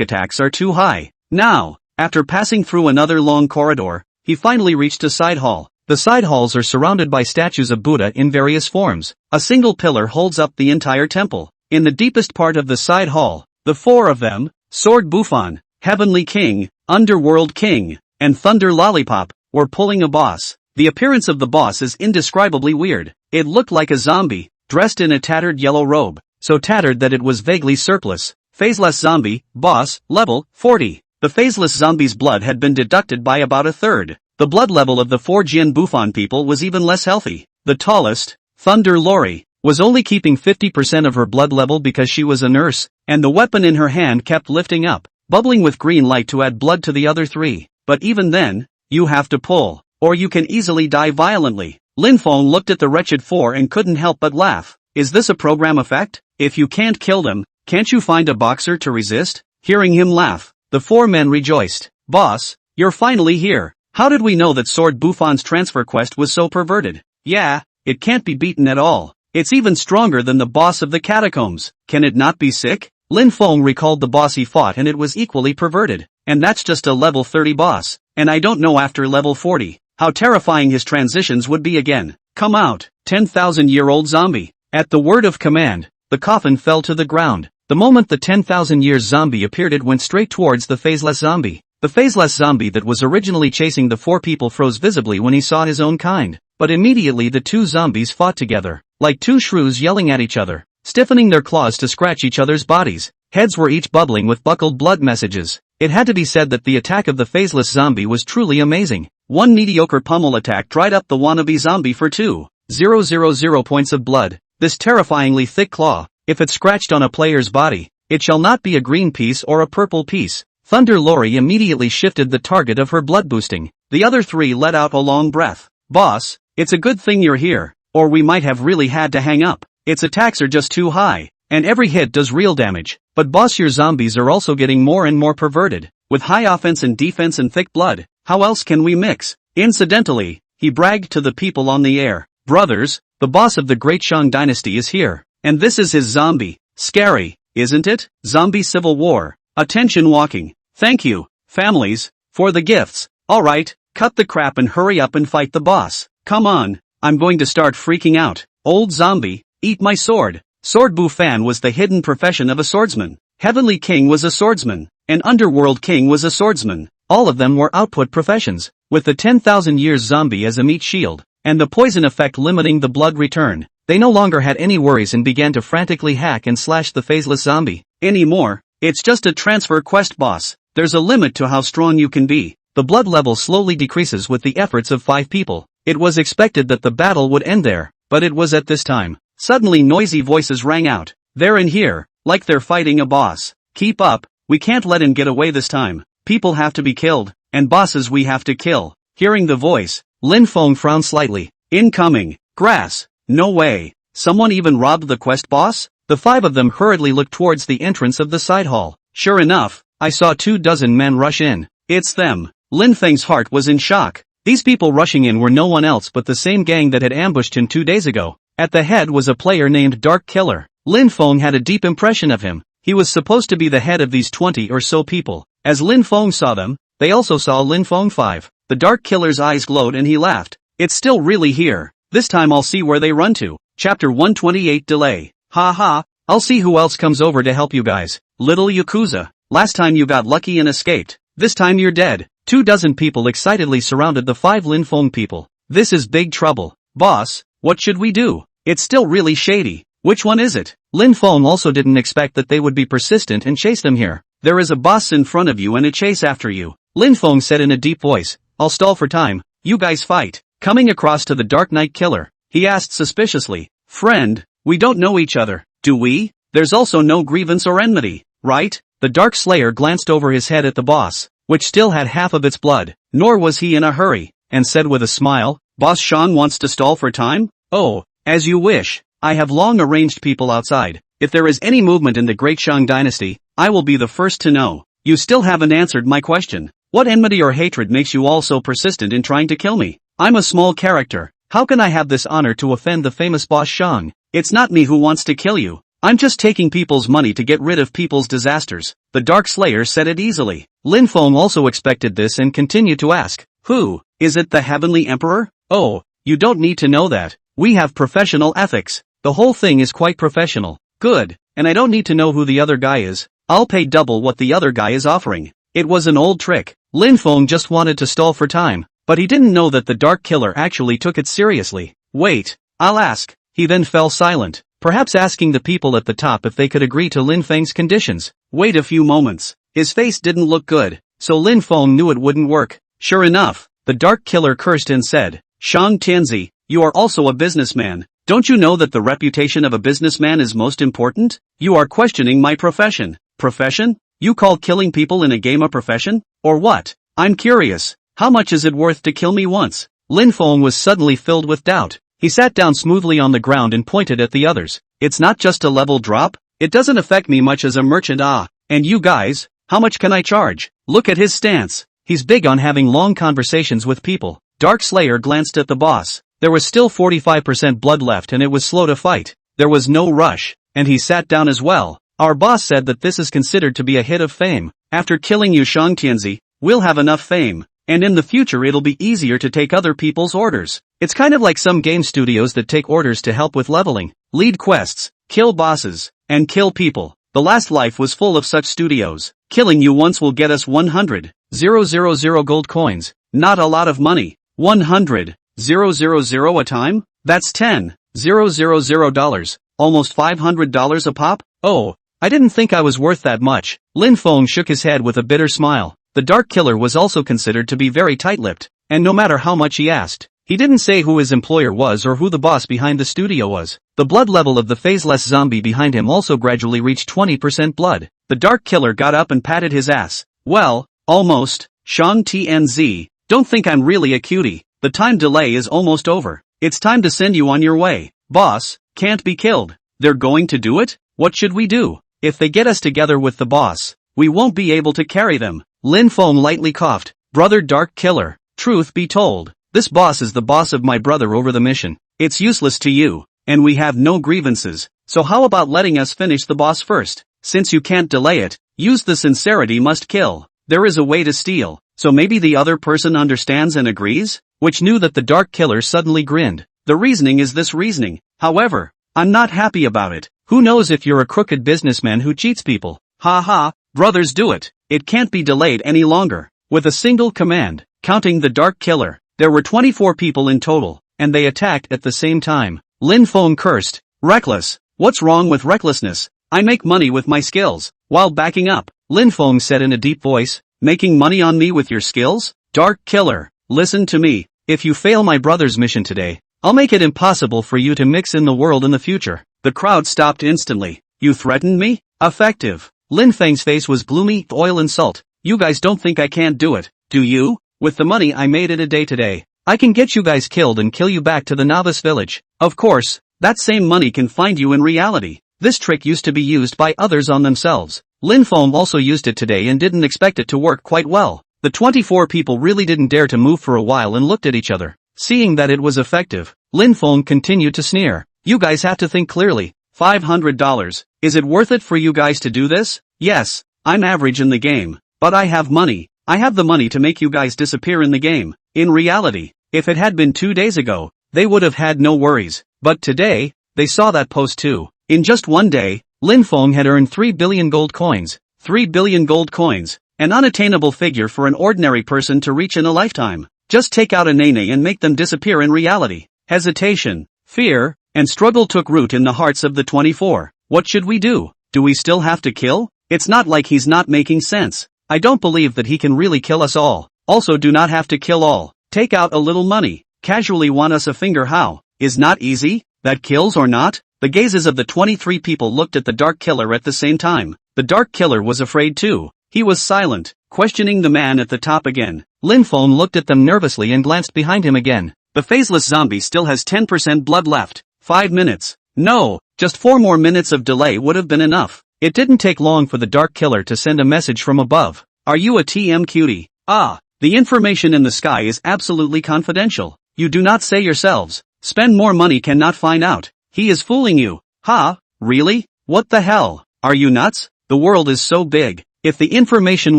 Attacks are too high. Now, after passing through another long corridor, he finally reached a side hall. The side halls are surrounded by statues of Buddha in various forms. A single pillar holds up the entire temple. In the deepest part of the side hall, the four of them, Sword Bufan, Heavenly King, Underworld King, and Thunder Lollipop, were pulling a boss. The appearance of the boss is indescribably weird. It looked like a zombie, dressed in a tattered yellow robe, so tattered that it was vaguely surplus. Phaseless zombie, boss, level 40. The phaseless zombie's blood had been deducted by about a third. The blood level of the four Jian Bufan people was even less healthy. The tallest, Thunder Lori, was only keeping 50% of her blood level because she was a nurse, and the weapon in her hand kept lifting up, bubbling with green light to add blood to the other three. But even then, you have to pull, or you can easily die violently. Lin Feng looked at the wretched four and couldn't help but laugh. Is this a program effect? If you can't kill them, can't you find a boxer to resist? Hearing him laugh, the four men rejoiced. Boss, you're finally here. How did we know that Sword Bufan's transfer quest was so perverted? Yeah, it can't be beaten at all. It's even stronger than the boss of the catacombs. Can it not be sick? Lin Feng recalled the boss he fought and it was equally perverted. And that's just a level 30 boss. And I don't know after level 40, how terrifying his transitions would be again. Come out, 10,000-year-old zombie. At the word of command, the coffin fell to the ground. The moment the 10,000 years zombie appeared, it went straight towards the phaseless zombie. The phaseless zombie that was originally chasing the four people froze visibly when he saw his own kind. But immediately the two zombies fought together, like two shrews yelling at each other, stiffening their claws to scratch each other's bodies. Heads were each bubbling with buckled blood messages. It had to be said that the attack of the phaseless zombie was truly amazing. One mediocre pummel attack dried up the wannabe zombie for 2,000 points of blood. This terrifyingly thick claw, if it scratched on a player's body, it shall not be a green piece or a purple piece. Thunder Lori immediately shifted the target of her blood boosting. The other three let out a long breath. Boss, it's a good thing you're here, or we might have really had to hang up. Its attacks are just too high, and every hit does real damage. But boss, your zombies are also getting more and more perverted, with high offense and defense and thick blood. How else can we mix? Incidentally, he bragged to the people on the air. Brothers, the boss of the Great Shang Dynasty is here, and this is his zombie. Scary, isn't it? Zombie civil war. Attention walking. Thank you, families, for the gifts. Alright, cut the crap and hurry up and fight the boss. Come on, I'm going to start freaking out. Old zombie, eat my sword. Sword Bufan was the hidden profession of a swordsman. Heavenly King was a swordsman, and Underworld King was a swordsman. All of them were output professions, with the 10,000 years zombie as a meat shield, and the poison effect limiting the blood return. They no longer had any worries and began to frantically hack and slash the phaseless zombie. Anymore, it's just a transfer quest boss. There's a limit to how strong you can be. The blood level slowly decreases with the efforts of 5 people. It was expected that the battle would end there, but it was at this time. Suddenly noisy voices rang out. They're in here, like they're fighting a boss. Keep up, we can't let him get away this time. People have to be killed, and bosses we have to kill. Hearing the voice, Lin Feng frowned slightly. Incoming, grass. No way. Someone even robbed the quest boss? The 5 of them hurriedly looked towards the entrance of the side hall. Sure enough, I saw 24 men rush in. It's them. Lin Feng's heart was in shock. These people rushing in were no one else but the same gang that had ambushed him 2 days ago. At the head was a player named Dark Killer. Lin Feng had a deep impression of him. He was supposed to be the head of these 20 or so people. As Lin Feng saw them, they also saw Lin Feng 5. The Dark Killer's eyes glowed and he laughed. It's still really here. This time I'll see where they run to. Chapter 128 Delay. Ha ha, I'll see who else comes over to help you guys. Little Yakuza. Last time you got lucky and escaped. This time you're dead. 24 people excitedly surrounded the 5 Lin Feng people. This is big trouble. Boss, what should we do? It's still really shady. Which one is it? Lin Feng also didn't expect that they would be persistent and chase them here. There is a boss in front of you and a chase after you. Lin Feng said in a deep voice. I'll stall for time. You guys fight. Coming across to the Dark Knight Killer, he asked suspiciously. Friend, we don't know each other, do we? There's also no grievance or enmity, right? The Dark Slayer glanced over his head at the boss, which still had half of its blood, nor was he in a hurry, and said with a smile, Boss Shang wants to stall for time? Oh, as you wish. I have long arranged people outside. If there is any movement in the Great Shang dynasty, I will be the first to know. You still haven't answered my question. What enmity or hatred makes you all so persistent in trying to kill me? I'm a small character. How can I have this honor to offend the famous Boss Shang? It's not me who wants to kill you. I'm just taking people's money to get rid of people's disasters. The Dark Slayer said it easily. Lin Feng also expected this and continued to ask. Who? Is it the Heavenly Emperor? Oh, you don't need to know that. We have professional ethics. The whole thing is quite professional. Good, and I don't need to know who the other guy is. I'll pay double what the other guy is offering. It was an old trick. Lin Feng just wanted to stall for time, but he didn't know that the Dark Killer actually took it seriously. Wait, I'll ask. He then fell silent, perhaps asking the people at the top if they could agree to Lin Feng's conditions. Wait a few moments. His face didn't look good, so Lin Feng knew it wouldn't work. Sure enough, the Dark Killer cursed and said, Shang Tianzi, you are also a businessman. Don't you know that the reputation of a businessman is most important? You are questioning my profession. Profession? You call killing people in a game a profession? Or what? I'm curious. How much is it worth to kill me once? Lin Feng was suddenly filled with doubt. He sat down smoothly on the ground and pointed at the others. It's not just a level drop? It doesn't affect me much as a merchant. And you guys, how much can I charge? Look at his stance. He's big on having long conversations with people. Dark Slayer glanced at the boss. There was still 45% blood left and it was slow to fight. There was no rush, and he sat down as well. Our boss said that this is considered to be a hit of fame. After killing you Shang Tianzi, we'll have enough fame, and in the future it'll be easier to take other people's orders. It's kind of like some game studios that take orders to help with leveling, lead quests, kill bosses, and kill people. The last life was full of such studios. Killing you once will get us 100,000 gold coins. Not a lot of money. 100,000 a time? That's $10,000. Almost $500 a pop? Oh, I didn't think I was worth that much. Lin Feng shook his head with a bitter smile. The Dark Killer was also considered to be very tight-lipped, and no matter how much he asked, he didn't say who his employer was or who the boss behind the studio was. The blood level of the phaseless zombie behind him also gradually reached 20% blood. The Dark Killer got up and patted his ass. Well, almost. Shang Tianzi, don't think I'm really a cutie. The time delay is almost over. It's time to send you on your way. Boss, can't be killed. They're going to do it? What should we do? If they get us together with the boss, we won't be able to carry them. Lin Feng lightly coughed. Brother Dark Killer, truth be told, this boss is the boss of my brother over the mission. It's useless to you, and we have no grievances, so how about letting us finish the boss first? Since you can't delay it, use the sincerity must kill. There is a way to steal, so maybe the other person understands and agrees? Which knew that the Dark Killer suddenly grinned. The reasoning is this reasoning, however, I'm not happy about it. Who knows if you're a crooked businessman who cheats people? Ha ha, brothers do it. It can't be delayed any longer. With a single command, counting the Dark Killer, there were 24 people in total, and they attacked at the same time. Lin Feng cursed. Reckless. What's wrong with recklessness? I make money with my skills. While backing up, Lin Feng said in a deep voice, making money on me with your skills? Dark Killer, listen to me. If you fail my brother's mission today, I'll make it impossible for you to mix in the world in the future. The crowd stopped instantly. You threatened me? Effective. Lin Feng's face was gloomy, oil and salt. You guys don't think I can't do it, do you? With the money I made it a day today, I can get you guys killed and kill you back to the novice village. Of course, that same money can find you in reality. This trick used to be used by others on themselves. Lin Feng also used it today and didn't expect it to work quite well. The 24 people really didn't dare to move for a while and looked at each other. Seeing that it was effective, Lin Feng continued to sneer. You guys have to think clearly. $500. Is it worth it for you guys to do this? Yes, I'm average in the game, but I have money. I have the money to make you guys disappear in the game. In reality, if it had been 2 days ago, they would have had no worries. But today, they saw that post too. In just one day, Lin Feng had earned 3 billion gold coins. 3 billion gold coins. An unattainable figure for an ordinary person to reach in a lifetime. Just take out a nene and make them disappear in reality. Hesitation, fear, and struggle took root in the hearts of the 24. What should we do? Do we still have to kill? It's not like he's not making sense. I don't believe that he can really kill us all. Also do not have to kill all. Take out a little money. Casually want us a finger how? Is not easy? That kills or not? The gazes of the 23 people looked at the Dark Killer at the same time. The Dark Killer was afraid too. He was silent, questioning the man at the top again. Lin Feng looked at them nervously and glanced behind him again. The faceless zombie still has 10% blood left. 5 minutes. No, just 4 more minutes of delay would have been enough. It didn't take long for the Dark Killer to send a message from above. Are you a TM cutie? Ah, the information in the sky is absolutely confidential. You do not say yourselves. Spend more money cannot find out. He is fooling you. Ha, really? What the hell? Are you nuts? The world is so big. If the information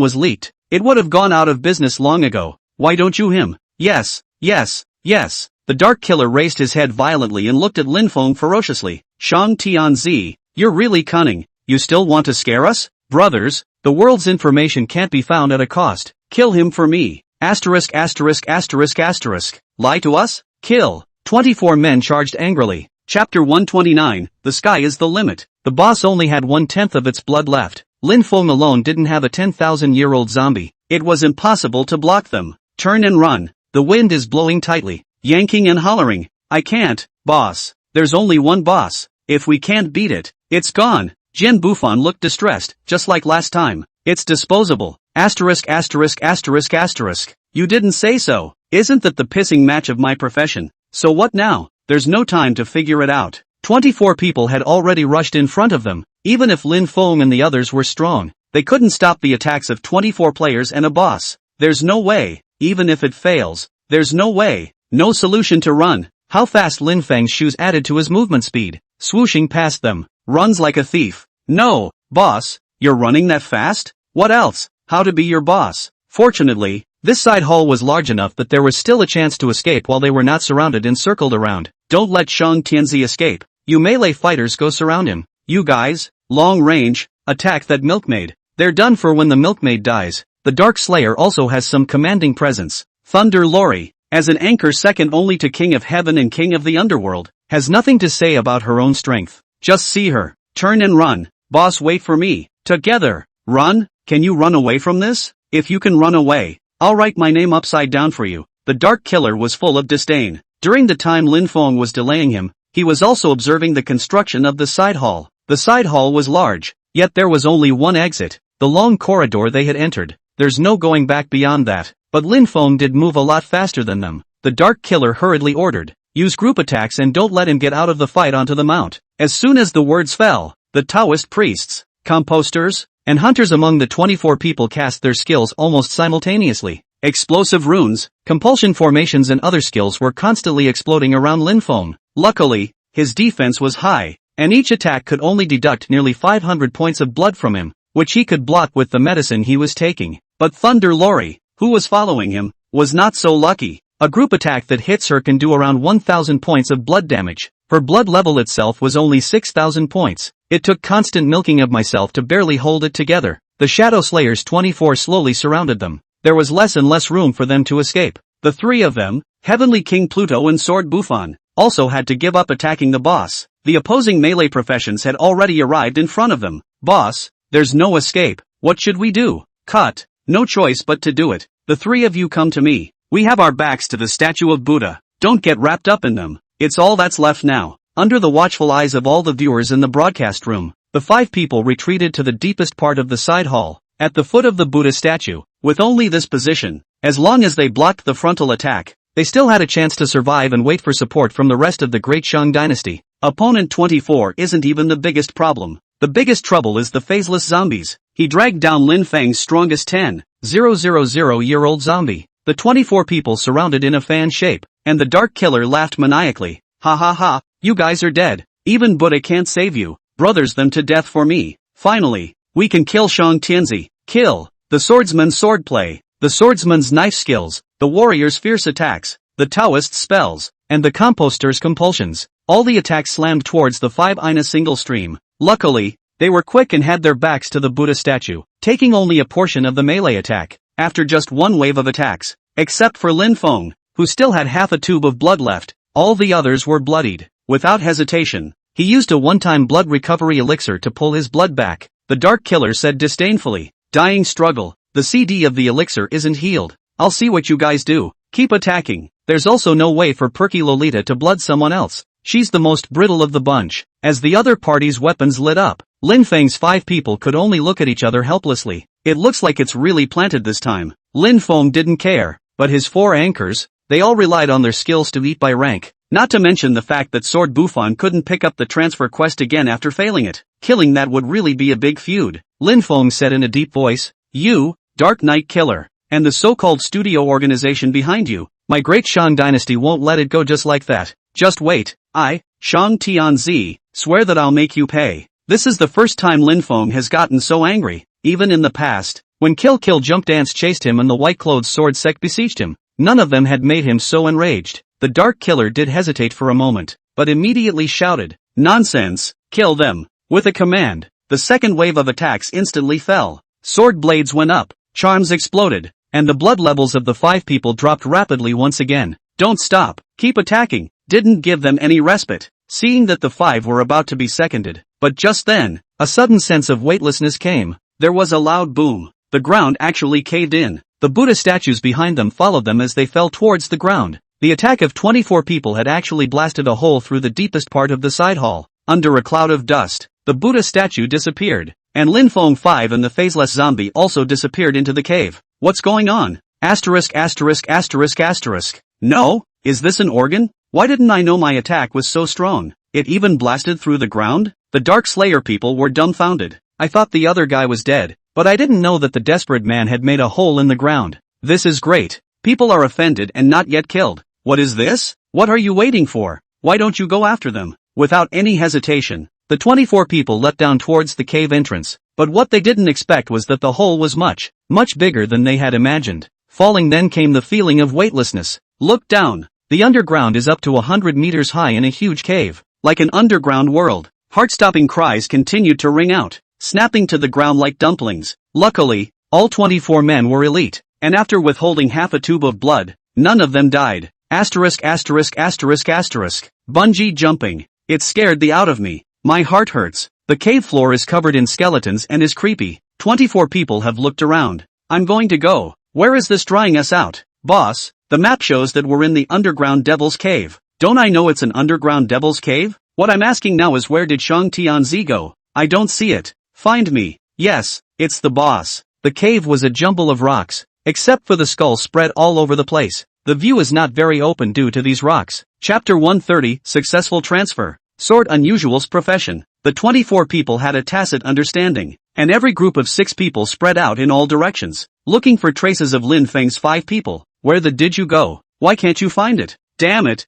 was leaked, it would have gone out of business long ago. Why don't you him? Yes, yes, yes. The Dark Killer raised his head violently and looked at Lin Feng ferociously. Shang Tianzi, you're really cunning. You still want to scare us? Brothers, the world's information can't be found at a cost. Kill him for me. Asterisk asterisk asterisk asterisk. Lie to us? Kill. 24 men charged angrily. Chapter 129, The Sky is the Limit. The boss only had 1/10 of its blood left. Lin Feng alone didn't have a 10,000-year-old zombie. It was impossible to block them. Turn and run. The wind is blowing tightly. Yanking and hollering. I can't, boss. There's only one boss. If we can't beat it, it's gone. Jian Bufan looked distressed, just like last time. It's disposable. Asterisk asterisk asterisk asterisk. You didn't say so. Isn't that the pissing match of my profession? So what now? There's no time to figure it out. 24 people had already rushed in front of them. Even if Lin Feng and the others were strong, they couldn't stop the attacks of 24 players and a boss. There's no way. Even if it fails, there's no way. No solution to run. How fast Lin Feng's shoes added to his movement speed. Swooshing past them. Runs like a thief. No, boss, you're running that fast? What else? How to be your boss? Fortunately, this side hall was large enough that there was still a chance to escape while they were not surrounded and circled around. Don't let Shang Tianzi escape. You melee fighters go surround him. You guys, long range, attack that milkmaid. They're done for when the milkmaid dies. The Dark Slayer also has some commanding presence. Thunder Lori, as an anchor second only to King of Heaven and King of the Underworld, has nothing to say about her own strength. Just see her. Turn and run. Boss, wait for me. Together. Run? Can you run away from this? If you can run away, I'll write my name upside down for you. The Dark Killer was full of disdain. During the time Lin Feng was delaying him, he was also observing the construction of the side hall. The side hall was large, yet there was only one exit, the long corridor they had entered. There's no going back beyond that. But Lin Feng did move a lot faster than them. The Dark Killer hurriedly ordered, use group attacks and don't let him get out of the fight onto the mount. As soon as the words fell, the Taoist priests, composters, and hunters among the 24 people cast their skills almost simultaneously. Explosive runes, compulsion formations and other skills were constantly exploding around Lin Feng. Luckily, his defense was high, and each attack could only deduct nearly 500 points of blood from him, which he could block with the medicine he was taking. But Thunder Lori, who was following him, was not so lucky. A group attack that hits her can do around 1,000 points of blood damage. Her blood level itself was only 6,000 points. It took constant milking of myself to barely hold it together. The Shadow Slayers 24 slowly surrounded them. There was less and less room for them to escape. The three of them, Heavenly King Pluto and Sword Bufan, also had to give up attacking the boss. The opposing melee professions had already arrived in front of them. Boss, there's no escape. What should we do? Cut. No choice but to do it. The three of you come to me. We have our backs to the statue of Buddha. Don't get wrapped up in them. It's all that's left now. Under the watchful eyes of all the viewers in the broadcast room, the 5 people retreated to the deepest part of the side hall, at the foot of the Buddha statue. With only this position, as long as they blocked the frontal attack, they still had a chance to survive and wait for support from the rest of the Great Shang dynasty. Opponent 24 isn't even the biggest problem. The biggest trouble is the faceless zombies. He dragged down Lin Feng's strongest 10 000-year-old zombie. The 24 people surrounded in a fan shape, and the dark killer laughed maniacally. Ha ha ha, you guys are dead. Even Buddha can't save you. Brothers them to death for me. Finally, we can kill Shang Tianzi. Kill. The swordsman's swordplay, the swordsman's knife skills, the warrior's fierce attacks, the Taoist's spells, and the composter's compulsions. All the attacks slammed towards the five in a single stream. Luckily, they were quick and had their backs to the Buddha statue, taking only a portion of the melee attack, after just one wave of attacks. Except for Lin Feng, who still had half a tube of blood left, all the others were bloodied. Without hesitation, he used a one-time blood recovery elixir to pull his blood back. The dark killer said disdainfully, "Dying struggle, the CD of the elixir isn't healed. I'll see what you guys do. Keep attacking." There's also no way for Perky Lolita to blood someone else. She's the most brittle of the bunch. As the other party's weapons lit up, Lin Feng's five people could only look at each other helplessly. It looks like it's really planted this time. Lin Feng didn't care, but his four anchors, they all relied on their skills to eat by rank. Not to mention the fact that Sword Buffon couldn't pick up the transfer quest again after failing it. Killing that would really be a big feud. Lin Feng said in a deep voice, "You, Dark Knight Killer, and the so-called studio organization behind you, my great Shang dynasty won't let it go just like that. Just wait, I, Shang Tianzi, swear that I'll make you pay." This is the first time Lin Feng has gotten so angry. Even in the past, when Kill Kill Jump Dance chased him and the white-clothed sword sect besieged him, none of them had made him so enraged. The Dark Killer did hesitate for a moment, but immediately shouted, "Nonsense, kill them." With a command, the second wave of attacks instantly fell. Sword blades went up, charms exploded, and the blood levels of the five people dropped rapidly once again. "Don't stop, keep attacking," didn't give them any respite, seeing that the five were about to be seconded. But just then, a sudden sense of weightlessness came. There was a loud boom. The ground actually caved in. The Buddha statues behind them followed them as they fell towards the ground. The attack of 24 people had actually blasted a hole through the deepest part of the side hall. Under a cloud of dust, the Buddha statue disappeared, and Lin Feng 5 and the phaseless zombie also disappeared into the cave. What's going on? Asterisk asterisk asterisk asterisk. No? Is this an organ? Why didn't I know my attack was so strong? It even blasted through the ground? The Dark Slayer people were dumbfounded. I thought the other guy was dead, but I didn't know that the desperate man had made a hole in the ground. This is great. People are offended and not yet killed. What is this? What are you waiting for? Why don't you go after them? Without any hesitation, the 24 people leapt down towards the cave entrance, but what they didn't expect was that the hole was much, much bigger than they had imagined. Falling then came the feeling of weightlessness. Look down. The underground is up to 100 meters high in a huge cave, like an underground world. Heart-stopping cries continued to ring out, snapping to the ground like dumplings. Luckily, all 24 men were elite, and after withholding half a tube of blood, none of them died. Asterisk asterisk asterisk asterisk. Bungee jumping. It scared the out of me. My heart hurts. The cave floor is covered in skeletons and is creepy. 24 people have looked around. I'm going to go. Where is this drying us out? Boss, the map shows that we're in the underground devil's cave. Don't I know it's an underground devil's cave? What I'm asking now is where did Shang Tianzi go? I don't see it. Find me. Yes, it's the boss. The cave was a jumble of rocks, except for the skull spread all over the place. The view is not very open due to these rocks. Chapter 130, Successful Transfer. Sword Unusual's Profession. The 24 people had a tacit understanding, and every group of 6 people spread out in all directions, looking for traces of Lin Feng's 5 people. Where the did you go? Why can't you find it? Damn it,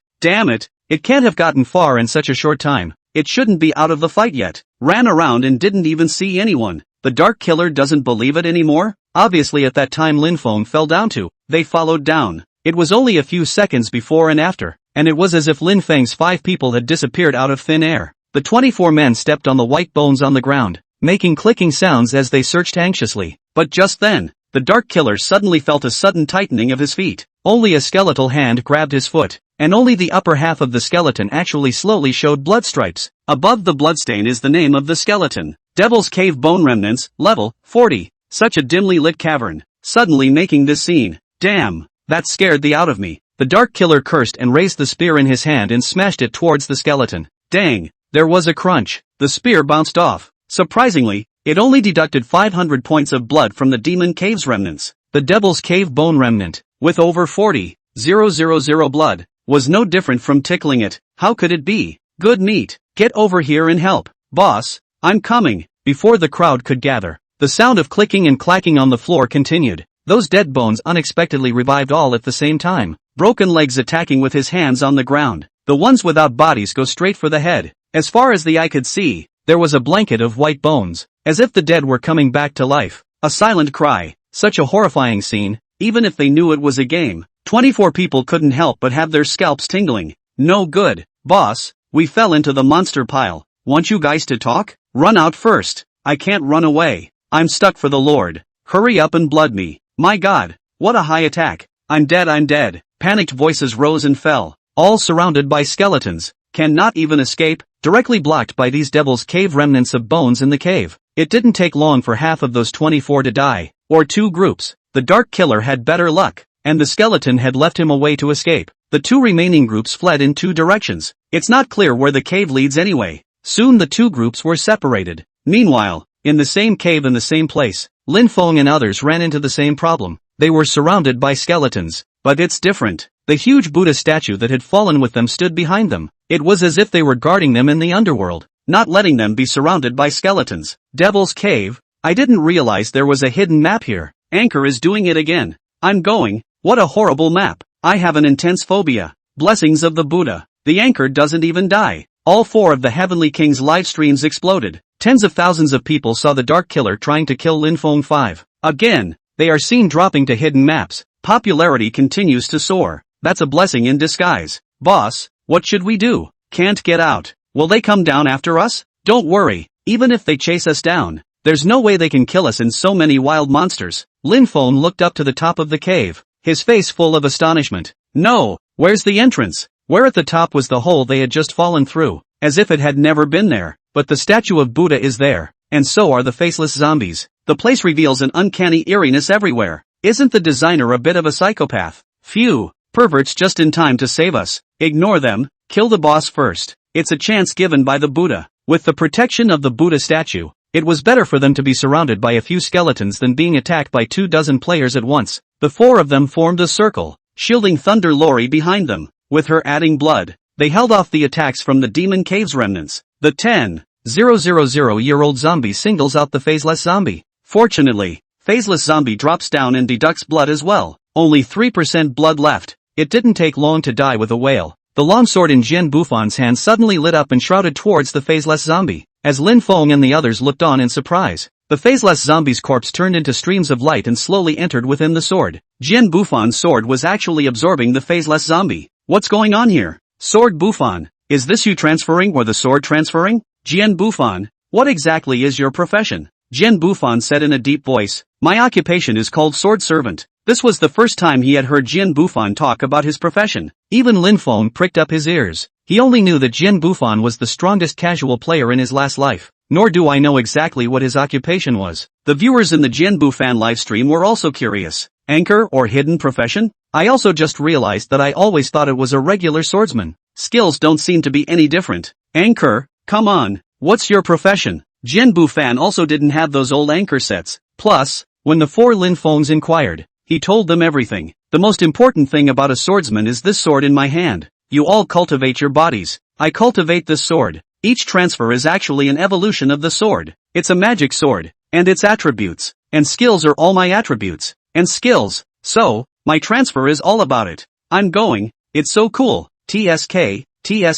it can't have gotten far in such a short time. It shouldn't be out of the fight yet. Ran around and didn't even see anyone. The Dark Killer doesn't believe it anymore? Obviously at that time Lin Feng fell down too. They followed down. It was only a few seconds before and after, and it was as if Lin Feng's 5 people had disappeared out of thin air. The 24 men stepped on the white bones on the ground, making clicking sounds as they searched anxiously. But just then, the Dark Killer suddenly felt a sudden tightening of his feet. Only a skeletal hand grabbed his foot, and only the upper half of the skeleton actually slowly showed blood stripes. Above the bloodstain is the name of the skeleton. Devil's Cave Bone Remnants, level 40. Such a dimly lit cavern, suddenly making this scene. Damn, that scared the out of me. The Dark Killer cursed and raised the spear in his hand and smashed it towards the skeleton. Dang, there was a crunch. The spear bounced off. Surprisingly, it only deducted 500 points of blood from the Demon Cave's remnants. The Devil's Cave Bone Remnant, with over 40,000 blood, was no different from tickling it. How could it be? Good meat. Get over here and help. Boss, I'm coming. Before the crowd could gather, the sound of clicking and clacking on the floor continued. Those dead bones unexpectedly revived all at the same time. Broken legs attacking with his hands on the ground. The ones without bodies go straight for the head. As far as the eye could see, there was a blanket of white bones, as if the dead were coming back to life. A silent cry. Such a horrifying scene, even if they knew it was a game. 24 people couldn't help but have their scalps tingling. No good. Boss, we fell into the monster pile. Want you guys to talk? Run out first. I can't run away. I'm stuck for the Lord. Hurry up and blood me. My God, what a high attack. I'm dead, I'm dead. Panicked voices rose and fell, all surrounded by skeletons. Cannot even escape, directly blocked by these devil's cave remnants of bones in the cave. It didn't take long for half of those 24 to die, or two groups. The Dark Killer had better luck, and the skeleton had left him a way to escape. The two remaining groups fled in two directions. It's not clear where the cave leads anyway. Soon the two groups were separated. Meanwhile, in the same cave in the same place, Lin Feng and others ran into the same problem. They were surrounded by skeletons. But it's different. The huge Buddha statue that had fallen with them stood behind them. It was as if they were guarding them in the underworld, not letting them be surrounded by skeletons. Devil's Cave? I didn't realize there was a hidden map here. Anchor is doing it again. I'm going. What a horrible map. I have an intense phobia. Blessings of the Buddha. The Anchor doesn't even die. All four of the Heavenly King's live streams exploded. Tens of thousands of people saw the Dark Killer trying to kill Lin Feng 5. Again, they are seen dropping to hidden maps. Popularity continues to soar. That's a blessing in disguise. Boss, what should we do? Can't get out. Will they come down after us? Don't worry, even if they chase us down, there's no way they can kill us in so many wild monsters. Lin Feng looked up to the top of the cave, his face full of astonishment. No, where's the entrance? Where at the top was the hole they had just fallen through, as if it had never been there. But the statue of Buddha is there, and so are the faceless zombies. The place reveals an uncanny eeriness everywhere. Isn't the designer a bit of a psychopath? Phew, perverts just in time to save us. Ignore them, kill the boss first. It's a chance given by the Buddha. With the protection of the Buddha statue, it was better for them to be surrounded by a few skeletons than being attacked by 24 players at once. The four of them formed a circle, shielding Thunder Lori behind them. With her adding blood, they held off the attacks from the Demon Cave's remnants. The 10,000-year-old zombie singles out the phaseless zombie. Fortunately, phaseless zombie drops down and deducts blood as well. Only 3% blood left. It didn't take long to die with a wail. The longsword in Jian Bufan's hand suddenly lit up and shrouded towards the phaseless zombie. As Lin Feng and the others looked on in surprise, the phaseless zombie's corpse turned into streams of light and slowly entered within the sword. Jian Bufan's sword was actually absorbing the phaseless zombie. What's going on here? Sword Bufan, is this you transferring or the sword transferring? Jian Bufan, what exactly is your profession? Jian Bufan said in a deep voice, my occupation is called sword servant. This was the first time he had heard Jian Bufan talk about his profession. Even Lin Feng pricked up his ears. He only knew that Jian Bufan was the strongest casual player in his last life. Nor do I know exactly what his occupation was. The viewers in the Jian Bufan livestream were also curious. Anchor or hidden profession? I also just realized that I always thought it was a regular swordsman. Skills don't seem to be any different. Anchor, come on, what's your profession? Jian Bufan also didn't have those old anchor sets. Plus, when the four Lin Fengs inquired, he told them everything. The most important thing about a swordsman is this sword in my hand. You all cultivate your bodies. I cultivate this sword. Each transfer is actually an evolution of the sword. It's a magic sword, and its attributes, and skills are all my attributes, and skills. So, my transfer is all about it. I'm going. It's so cool. TSK, the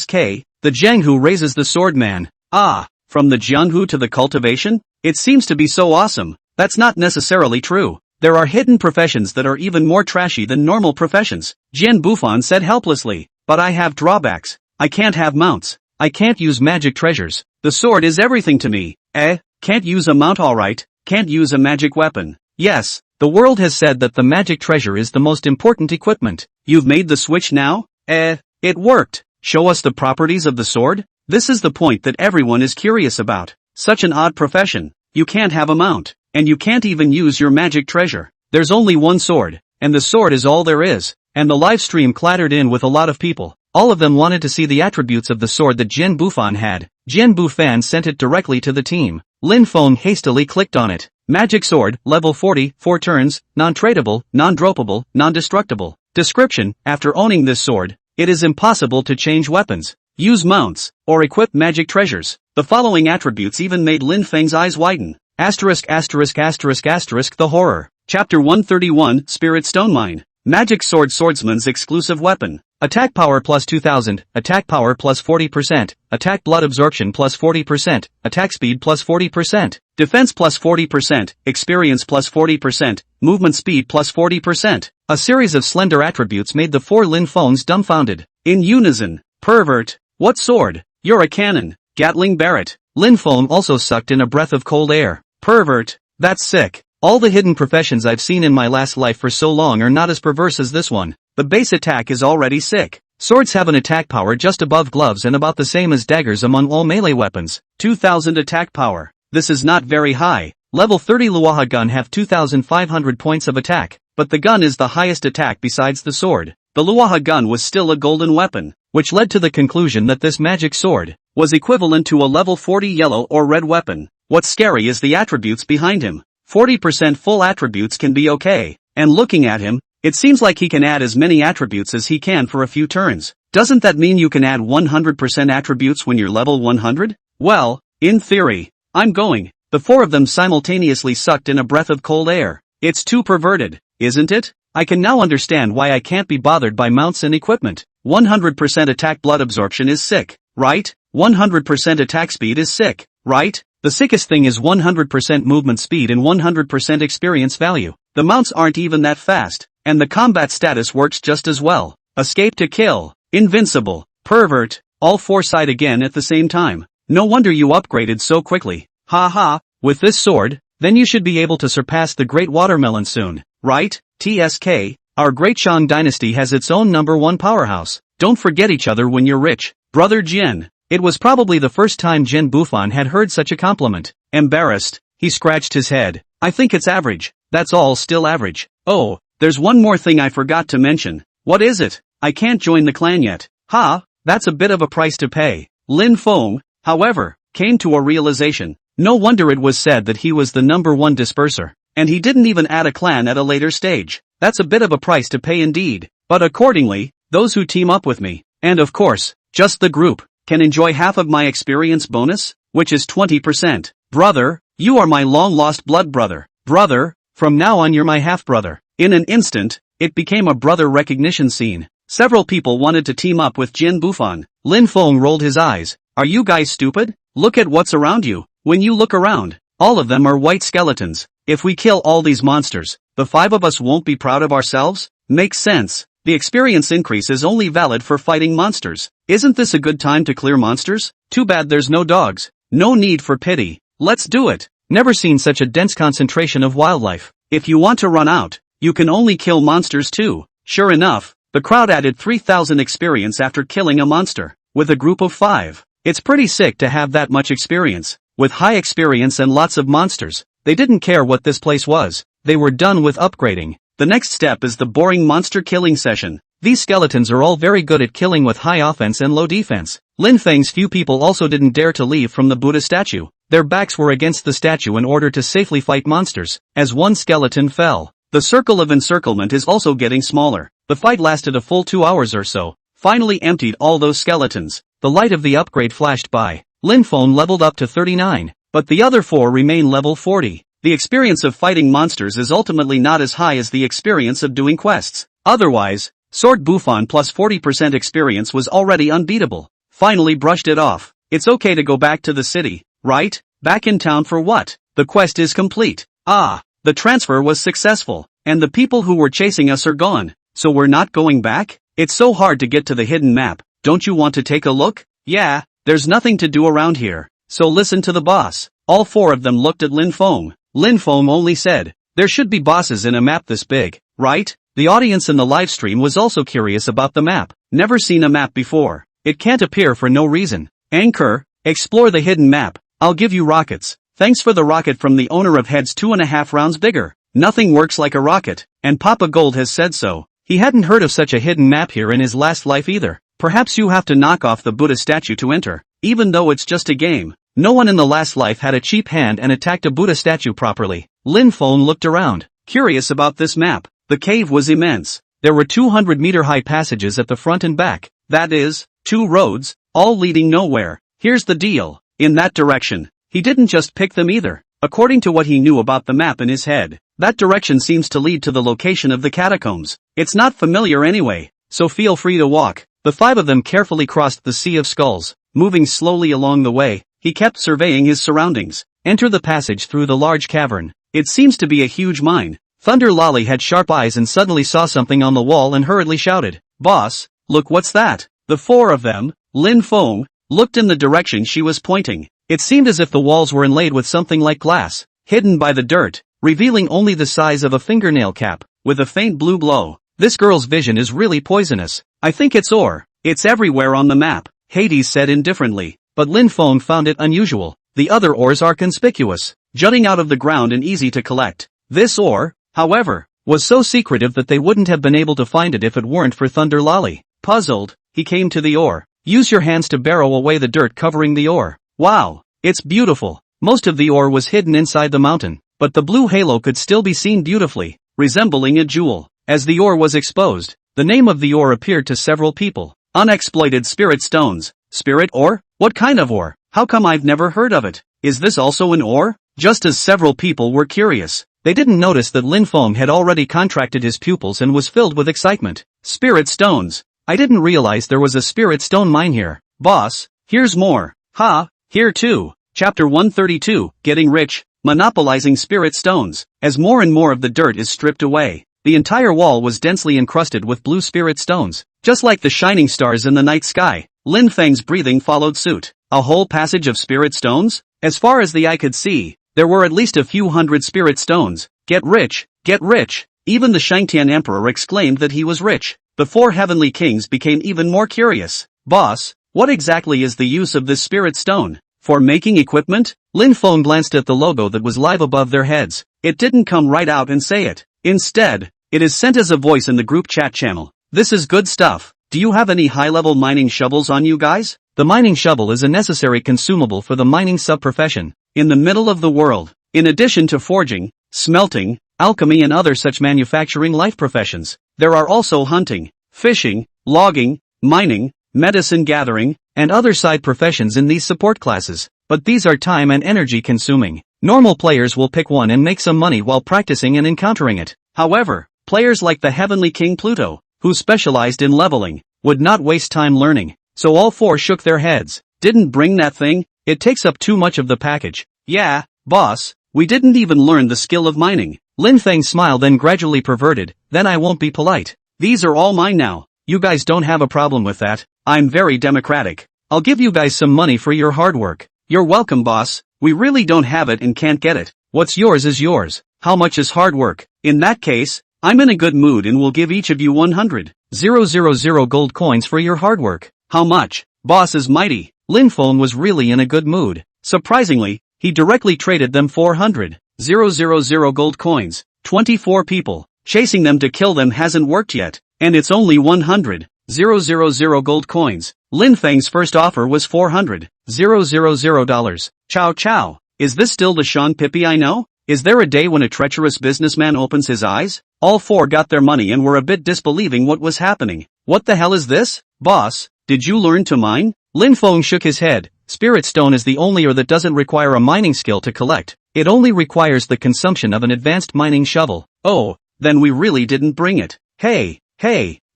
Jianghu raises the sword man. Ah, from the Jianghu to the cultivation? It seems to be so awesome. That's not necessarily true. There are hidden professions that are even more trashy than normal professions. Jian Bufan said helplessly. But I have drawbacks. I can't have mounts. I can't use magic treasures. The sword is everything to me. Can't use a mount alright. Can't use a magic weapon. Yes, the world has said that the magic treasure is the most important equipment. You've made the switch now? It worked. Show us the properties of the sword? This is the point that everyone is curious about. Such an odd profession. You can't have a mount. And you can't even use your magic treasure. There's only one sword. And the sword is all there is. And the live stream clattered in with a lot of people. All of them wanted to see the attributes of the sword that Jian Bufan had. Jian Bufan sent it directly to the team. Lin Feng hastily clicked on it. Magic sword, level 40, 4 turns, non-tradable, non-droppable, non-destructible. Description, after owning this sword, it is impossible to change weapons, use mounts, or equip magic treasures. The following attributes even made Lin Feng's eyes widen. *******, the horror. Chapter 131, Spirit Stone Mine. Magic Sword Swordsman's exclusive weapon. Attack power plus 2000, attack power plus 40%, attack blood absorption plus 40%, attack speed plus 40%, defense plus 40%, experience plus 40%, movement speed plus 40%. A series of slender attributes made the four Lin phones dumbfounded. In unison. Pervert. What sword? You're a cannon. Gatling Barrett. Lin phone also sucked in a breath of cold air. Pervert. That's sick. All the hidden professions I've seen in my last life for so long are not as perverse as this one. The base attack is already sick. Swords have an attack power just above gloves and about the same as daggers among all melee weapons. 2000 attack power. This is not very high. Level 30 Luaha gun have 2500 points of attack, but the gun is the highest attack besides the sword. The Luaha gun was still a golden weapon, which led to the conclusion that this magic sword was equivalent to a level 40 yellow or red weapon. What's scary is the attributes behind him. 40% full attributes can be okay, and looking at him, it seems like he can add as many attributes as he can for a few turns. Doesn't that mean you can add 100% attributes when you're level 100? Well, in theory. I'm going. The four of them simultaneously sucked in a breath of cold air. It's too perverted, isn't it? I can now understand why I can't be bothered by mounts and equipment. 100% attack blood absorption is sick, right? 100% attack speed is sick, right? The sickest thing is 100% movement speed and 100% experience value. The mounts aren't even that fast, and the combat status works just as well. Escape to kill. Invincible. Pervert. All four sighed again at the same time. No wonder you upgraded so quickly. Ha ha. With this sword, then you should be able to surpass the Great Watermelon soon, right? TSK. Our Great Shang dynasty has its own #1 powerhouse. Don't forget each other when you're rich. Brother Jin. It was probably the first time Jin Bufan had heard such a compliment. Embarrassed, he scratched his head. I think it's average. That's all still average. Oh, there's one more thing I forgot to mention. What is it? I can't join the clan yet. Ha, that's a bit of a price to pay. Lin Feng, however, came to a realization. No wonder it was said that he was the #1 disperser. And he didn't even add a clan at a later stage. That's a bit of a price to pay indeed. But accordingly, those who team up with me, and of course, just the group, can enjoy half of my experience bonus, which is 20%. Brother, you are my long-lost blood brother. Brother, from now on you're my half-brother. In an instant, it became a brother recognition scene. Several people wanted to team up with Jin Bufan. Lin Feng rolled his eyes. Are you guys stupid? Look at what's around you. When you look around, all of them are white skeletons. If we kill all these monsters, the five of us won't be proud of ourselves? Makes sense. The experience increase is only valid for fighting monsters. Isn't this a good time to clear monsters? Too bad there's no dogs. No need for pity. Let's do it. Never seen such a dense concentration of wildlife. If you want to run out, you can only kill monsters too. Sure enough, the crowd added 3000 experience after killing a monster. With a group of 5. It's pretty sick to have that much experience. With high experience and lots of monsters, they didn't care what this place was. They were done with upgrading. The next step is the boring monster killing session. These skeletons are all very good at killing with high offense and low defense. Lin Feng's few people also didn't dare to leave from the Buddha statue. Their backs were against the statue in order to safely fight monsters. As one skeleton fell, the circle of encirclement is also getting smaller. The fight lasted a full 2 hours or so. Finally emptied all those skeletons. The light of the upgrade flashed by. Lin Feng leveled up to 39, but the other 4 remain level 40. The experience of fighting monsters is ultimately not as high as the experience of doing quests. Otherwise, Sword Bufan plus 40% experience was already unbeatable. Finally brushed it off. It's okay to go back to the city, right? Back in town for what? The quest is complete. Ah, the transfer was successful, and the people who were chasing us are gone. So we're not going back? It's so hard to get to the hidden map. Don't you want to take a look? Yeah, there's nothing to do around here. So listen to the boss. All 4 of them looked at Lin Feng. Lin Feng only said, there should be bosses in a map this big, right? The audience in the live stream was also curious about the map. Never seen a map before. It can't appear for no reason. Anchor, explore the hidden map. I'll give you rockets. Thanks for the rocket from the owner of Heads 2.5 rounds bigger. Nothing works like a rocket, and Papa Gold has said so. He hadn't heard of such a hidden map here in his last life either. Perhaps you have to knock off the Buddha statue to enter. Even though it's just a game, no one in the last life had a cheap hand and attacked a Buddha statue properly. Lin Feng looked around, curious about this map. The cave was immense. There were 200-meter-high passages at the front and back. That is, 2 roads, all leading nowhere. Here's the deal. In that direction, he didn't just pick them either. according to what he knew about the map in his head. That direction seems to lead to the location of the catacombs. It's not familiar anyway, so feel free to walk. The five of them carefully crossed the Sea of Skulls. Moving slowly along the way, he kept surveying his surroundings. Enter the passage through the large cavern. It seems to be a huge mine. Thunder Lolly had sharp eyes and suddenly saw something on the wall and hurriedly shouted, "Boss, look what's that?" The four of them, Lin Feng, looked in the direction she was pointing. It seemed as if the walls were inlaid with something like glass, hidden by the dirt, revealing only the size of a fingernail cap, with a faint blue glow. This girl's vision is really poisonous. I think it's ore. It's everywhere on the map, Hades said indifferently, but Lin Feng found it unusual. The other ores are conspicuous, jutting out of the ground and easy to collect. This ore, however, was so secretive that they wouldn't have been able to find it if it weren't for Thunder Lolly. Puzzled, he came to the ore. Use your hands to barrow away the dirt covering the ore. Wow, it's beautiful. Most of the ore was hidden inside the mountain, but the blue halo could still be seen beautifully, resembling a jewel. As the ore was exposed, the name of the ore appeared to several people. Unexploited spirit stones. Spirit ore? What kind of ore? How come I've never heard of it? Is this also an ore? Just as several people were curious, they didn't notice that Lin Feng had already contracted his pupils and was filled with excitement. Spirit stones. I didn't realize there was a spirit stone mine here. Boss, here's more. Ha, here too. Chapter 132, Getting Rich, Monopolizing Spirit Stones. As more and more of the dirt is stripped away, the entire wall was densely encrusted with blue spirit stones, just like the shining stars in the night sky. Lin Feng's breathing followed suit. A whole passage of spirit stones? As far as the eye could see, there were at least a few hundred spirit stones. Get rich, get rich. Even the Shangtian Emperor exclaimed that he was rich. The four heavenly kings became even more curious. Boss, what exactly is the use of this spirit stone? For making equipment? Lin Feng glanced at the logo that was live above their heads. It didn't come right out and say it. Instead, it is sent as a voice in the group chat channel. This is good stuff. Do you have any high-level mining shovels on you guys? The mining shovel is a necessary consumable for the mining sub-profession. In the middle of the world, in addition to forging, smelting, alchemy and other such manufacturing life professions, there are also hunting, fishing, logging, mining, medicine gathering, and other side professions in these support classes, but these are time and energy consuming. Normal players will pick one and make some money while practicing and encountering it. However, players like the Heavenly King Pluto, who specialized in leveling, would not waste time learning. So all four shook their heads. Didn't bring that thing? It takes up too much of the package. Yeah, boss, we didn't even learn the skill of mining. Lin Feng's smile then gradually perverted. Then I won't be polite. These are all mine now. You guys don't have a problem with that. I'm very democratic. I'll give you guys some money for your hard work. You're welcome, boss. We really don't have it and can't get it. What's yours is yours. How much is hard work? In that case, I'm in a good mood and will give each of you 100,000 gold coins for your hard work. How much? Boss is mighty. Lin Feng was really in a good mood. Surprisingly, he directly traded them 400,000 gold coins. 24 people. Chasing them to kill them hasn't worked yet, and it's only 100,000 gold coins. Lin Feng's first offer was $400,000. Chow chow. Is this still the Sean Pippi I know? Is there a day when a treacherous businessman opens his eyes? All four got their money and were a bit disbelieving what was happening. What the hell is this? Boss, did you learn to mine? Lin Feng shook his head. Spirit stone is the only ore that doesn't require a mining skill to collect. It only requires the consumption of an advanced mining shovel. Oh, then we really didn't bring it. Hey,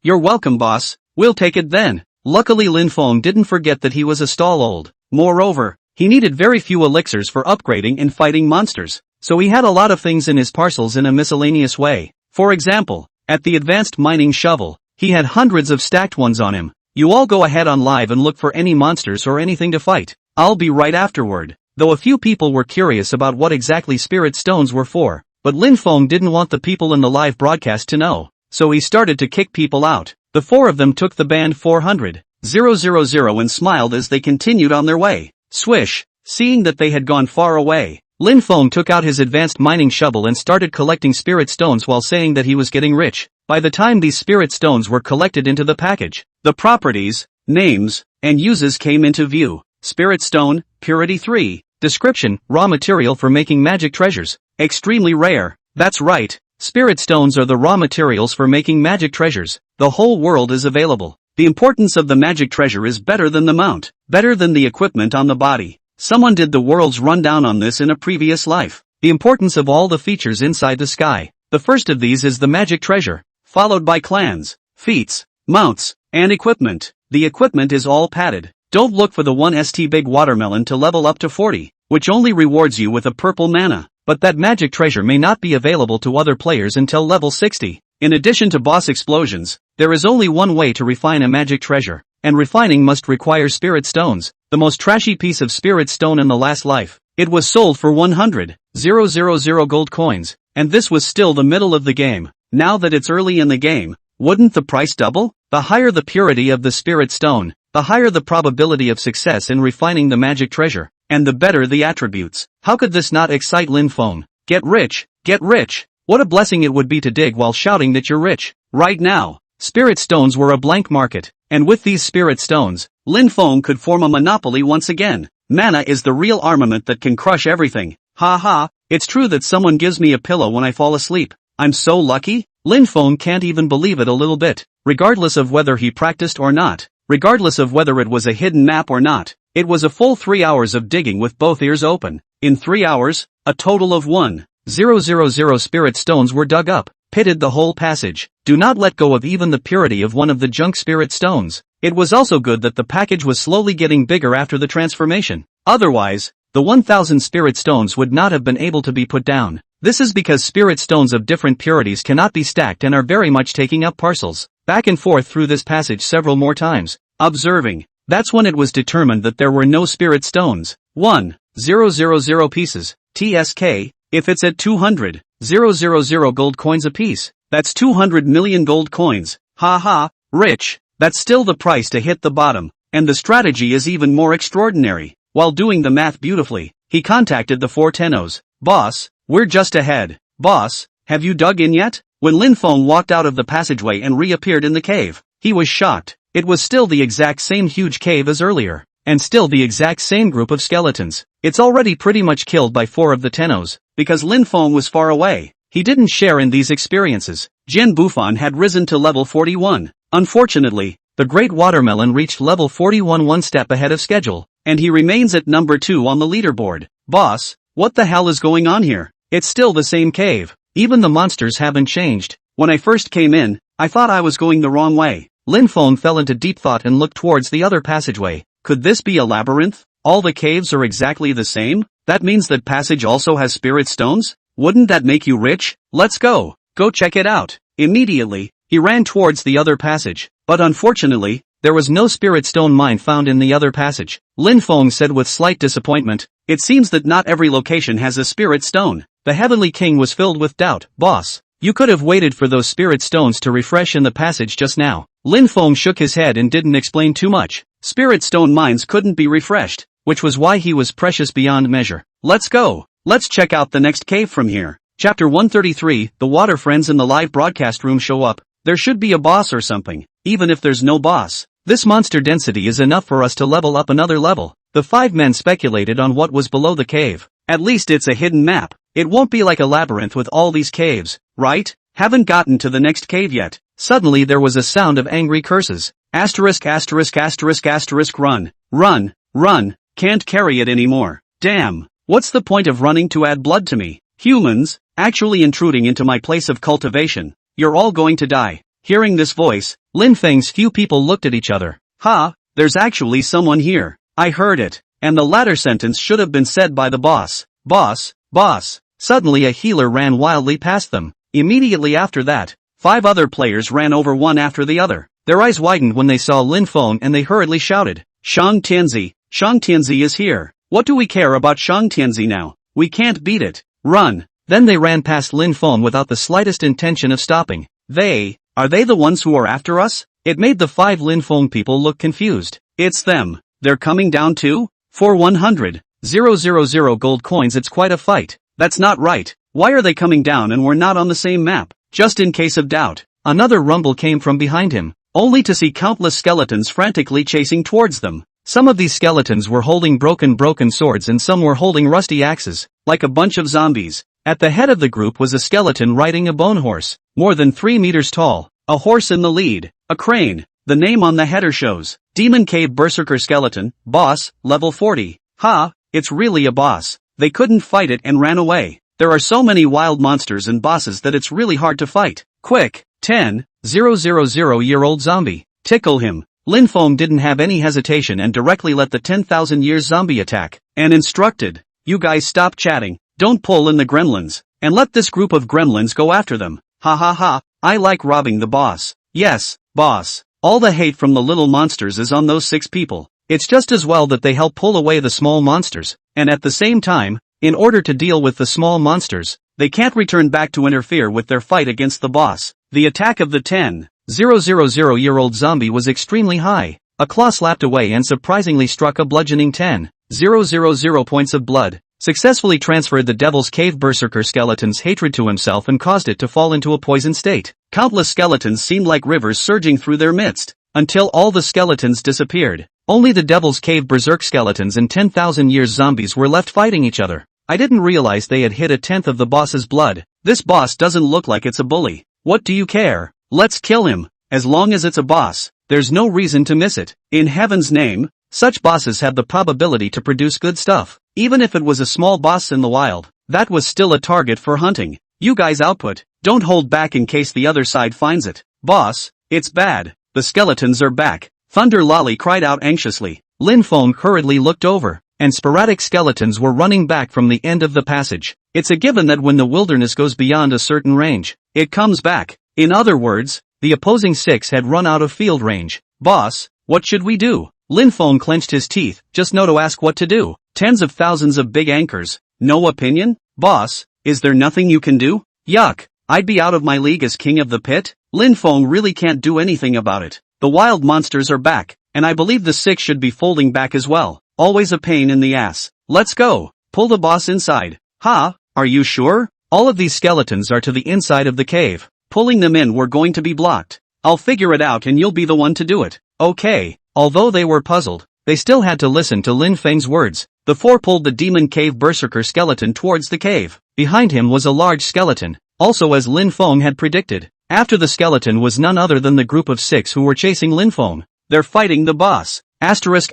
you're welcome, boss. We'll take it then. Luckily Lin Feng didn't forget that he was a stall old. Moreover, he needed very few elixirs for upgrading and fighting monsters, so he had a lot of things in his parcels in a miscellaneous way. For example, at the advanced mining shovel, he had hundreds of stacked ones on him. You all go ahead on live and look for any monsters or anything to fight. I'll be right afterward. Though a few people were curious about what exactly spirit stones were for, but Lin Feng didn't want the people in the live broadcast to know, so he started to kick people out. The four of them took the band 400,000 and smiled as they continued on their way. Swish, seeing that they had gone far away, Lin Feng took out his advanced mining shovel and started collecting spirit stones while saying that he was getting rich. By the time these spirit stones were collected into the package, the properties, names, and uses came into view. Spirit stone, purity 3. Description, raw material for making magic treasures. Extremely rare. That's right. Spirit stones are the raw materials for making magic treasures. The whole world is available. The importance of the magic treasure is better than the mount, better than the equipment on the body. Someone did the world's rundown on this in a previous life. The importance of all the features inside the sky. The first of these is the magic treasure, followed by clans, feats, mounts, and equipment. The equipment is all padded. Don't look for the 1st big watermelon to level up to 40, which only rewards you with a purple mana. But that magic treasure may not be available to other players until level 60. In addition to boss explosions, there is only one way to refine a magic treasure, and refining must require spirit stones, the most trashy piece of spirit stone in the last life. It was sold for 100,000 gold coins, and this was still the middle of the game. Now that it's early in the game, wouldn't the price double? The higher the purity of the spirit stone, the higher the probability of success in refining the magic treasure, and the better the attributes. How could this not excite Lin Feng? Get rich, get rich! What a blessing it would be to dig while shouting that you're rich. Right now, spirit stones were a blank market, and with these spirit stones, Lin Feng could form a monopoly once again. Mana is the real armament that can crush everything. Ha ha, it's true that someone gives me a pillow when I fall asleep. I'm so lucky? Lin Feng can't even believe it a little bit. Regardless of whether he practiced or not, regardless of whether it was a hidden map or not, it was a full 3 hours of digging with both ears open. In 3 hours, a total of 1,000 spirit stones were dug up, pitted the whole passage. Do not let go of even the purity of one of the junk spirit stones. It was also good that the package was slowly getting bigger after the transformation. Otherwise, the 1,000 spirit stones would not have been able to be put down. This is because spirit stones of different purities cannot be stacked and are very much taking up parcels. Back and forth through this passage several more times, observing. That's when it was determined that there were no spirit stones. 1,000 pieces, TSK, if it's at 200,000 gold coins apiece, that's 200 million gold coins. Ha ha, rich. That's still the price to hit the bottom, and the strategy is even more extraordinary. While doing the math beautifully, he contacted the 4 tennos. Boss, we're just ahead. Boss, have you dug in yet? When Lin Feng walked out of the passageway and reappeared in the cave, he was shocked. It was still the exact same huge cave as earlier, and still the exact same group of skeletons. It's already pretty much killed by 4 of the tennos, because Lin Feng was far away. He didn't share in these experiences. Jin Bufan had risen to level 41. Unfortunately, the Great Watermelon reached level 41 one step ahead of schedule, and he remains at number 2 on the leaderboard. Boss, what the hell is going on here? It's still the same cave. Even the monsters haven't changed. When I first came in, I thought I was going the wrong way. Lin Feng fell into deep thought and looked towards the other passageway. Could this be a labyrinth? All the caves are exactly the same? That means that passage also has spirit stones? Wouldn't that make you rich? Let's go. Go check it out. Immediately, he ran towards the other passage. But unfortunately, there was no spirit stone mine found in the other passage. Lin Feng said with slight disappointment, it seems that not every location has a spirit stone. The Heavenly King was filled with doubt. Boss, you could have waited for those spirit stones to refresh in the passage just now. Lin Feng shook his head and didn't explain too much. Spirit stone mines couldn't be refreshed, which was why he was precious beyond measure. Let's go. Let's check out the next cave from here. Chapter 133, the water friends in the live broadcast room show up. There should be a boss or something, even if there's no boss. This monster density is enough for us to level up another level. The 5 men speculated on what was below the cave. At least it's a hidden map. It won't be like a labyrinth with all these caves, right? Haven't gotten to the next cave yet. Suddenly there was a sound of angry curses. Asterisk asterisk asterisk asterisk run, run, run, can't carry it anymore. Damn, what's the point of running to add blood to me? Humans, actually intruding into my place of cultivation. You're all going to die. Hearing this voice, Lin Feng's few people looked at each other. Ha, there's actually someone here. I heard it, and the latter sentence should have been said by the boss. Boss, boss. Suddenly a healer ran wildly past them. Immediately after that, 5 other players ran over one after the other. Their eyes widened when they saw Lin Feng and they hurriedly shouted, Shang Tianzi is here. What do we care about Shang Tianzi now? We can't beat it. Run. Then they ran past Lin Feng without the slightest intention of stopping. Are they the ones who are after us? It made the 5 Lin Feng people look confused. It's them. They're coming down too? For 100,000 gold coins it's quite a fight. That's not right. Why are they coming down and we're not on the same map? Just in case of doubt. Another rumble came from behind him, only to see countless skeletons frantically chasing towards them. Some of these skeletons were holding broken swords and some were holding rusty axes, like a bunch of zombies. At the head of the group was a skeleton riding a bone horse, more than 3 meters tall. A horse in the lead. A crane. The name on the header shows, Demon Cave Berserker Skeleton, Boss, Level 40. Ha, it's really a boss. They couldn't fight it and ran away. There are so many wild monsters and bosses that it's really hard to fight. Quick, 10,000-year-old zombie. Tickle him. Lin Feng didn't have any hesitation and directly let the 10,000 years zombie attack, and instructed, "You guys stop chatting, don't pull in the gremlins, and let this group of gremlins go after them. Ha ha ha, I like robbing the boss. Yes, boss. All the hate from the little monsters is on those 6 people. It's just as well that they help pull away the small monsters, and at the same time, in order to deal with the small monsters, they can't return back to interfere with their fight against the boss." The attack of the 10,000-year-old zombie was extremely high. A claw slapped away and surprisingly struck a bludgeoning 10,000 points of blood, successfully transferred the Devil's Cave Berserker skeleton's hatred to himself and caused it to fall into a poisoned state. Countless skeletons seemed like rivers surging through their midst, until all the skeletons disappeared. Only the Devil's Cave Berserk skeletons and 10,000 years zombies were left fighting each other. I didn't realize they had hit a tenth of the boss's blood. This boss doesn't look like it's a bully. What do you care? Let's kill him. As long as it's a boss, there's no reason to miss it. In heaven's name, such bosses have the probability to produce good stuff. Even if it was a small boss in the wild, that was still a target for hunting. You guys output, don't hold back in case the other side finds it. Boss, it's bad. The skeletons are back. Thunder Lolly cried out anxiously. Lin Feng hurriedly looked over, and sporadic skeletons were running back from the end of the passage. It's a given that when the wilderness goes beyond a certain range, it comes back. In other words, the opposing 6 had run out of field range. Boss, what should we do? Lin Feng clenched his teeth, just know to ask what to do. Tens of thousands of big anchors. No opinion? Boss, is there nothing you can do? Yuck, I'd be out of my league as king of the pit? Lin Feng really can't do anything about it. The wild monsters are back, and I believe the 6 should be folding back as well. Always a pain in the ass. Let's go. Pull the boss inside. Ha, are you sure? All of these skeletons are to the inside of the cave. Pulling them in we're going to be blocked. I'll figure it out and you'll be the one to do it. Okay. Although they were puzzled, they still had to listen to Lin Feng's words. The 4 pulled the Demon Cave Berserker skeleton towards the cave. Behind him was a large skeleton, also as Lin Feng had predicted. After the skeleton was none other than the group of 6 who were chasing Lin Feng. They're fighting the boss. Asterisk.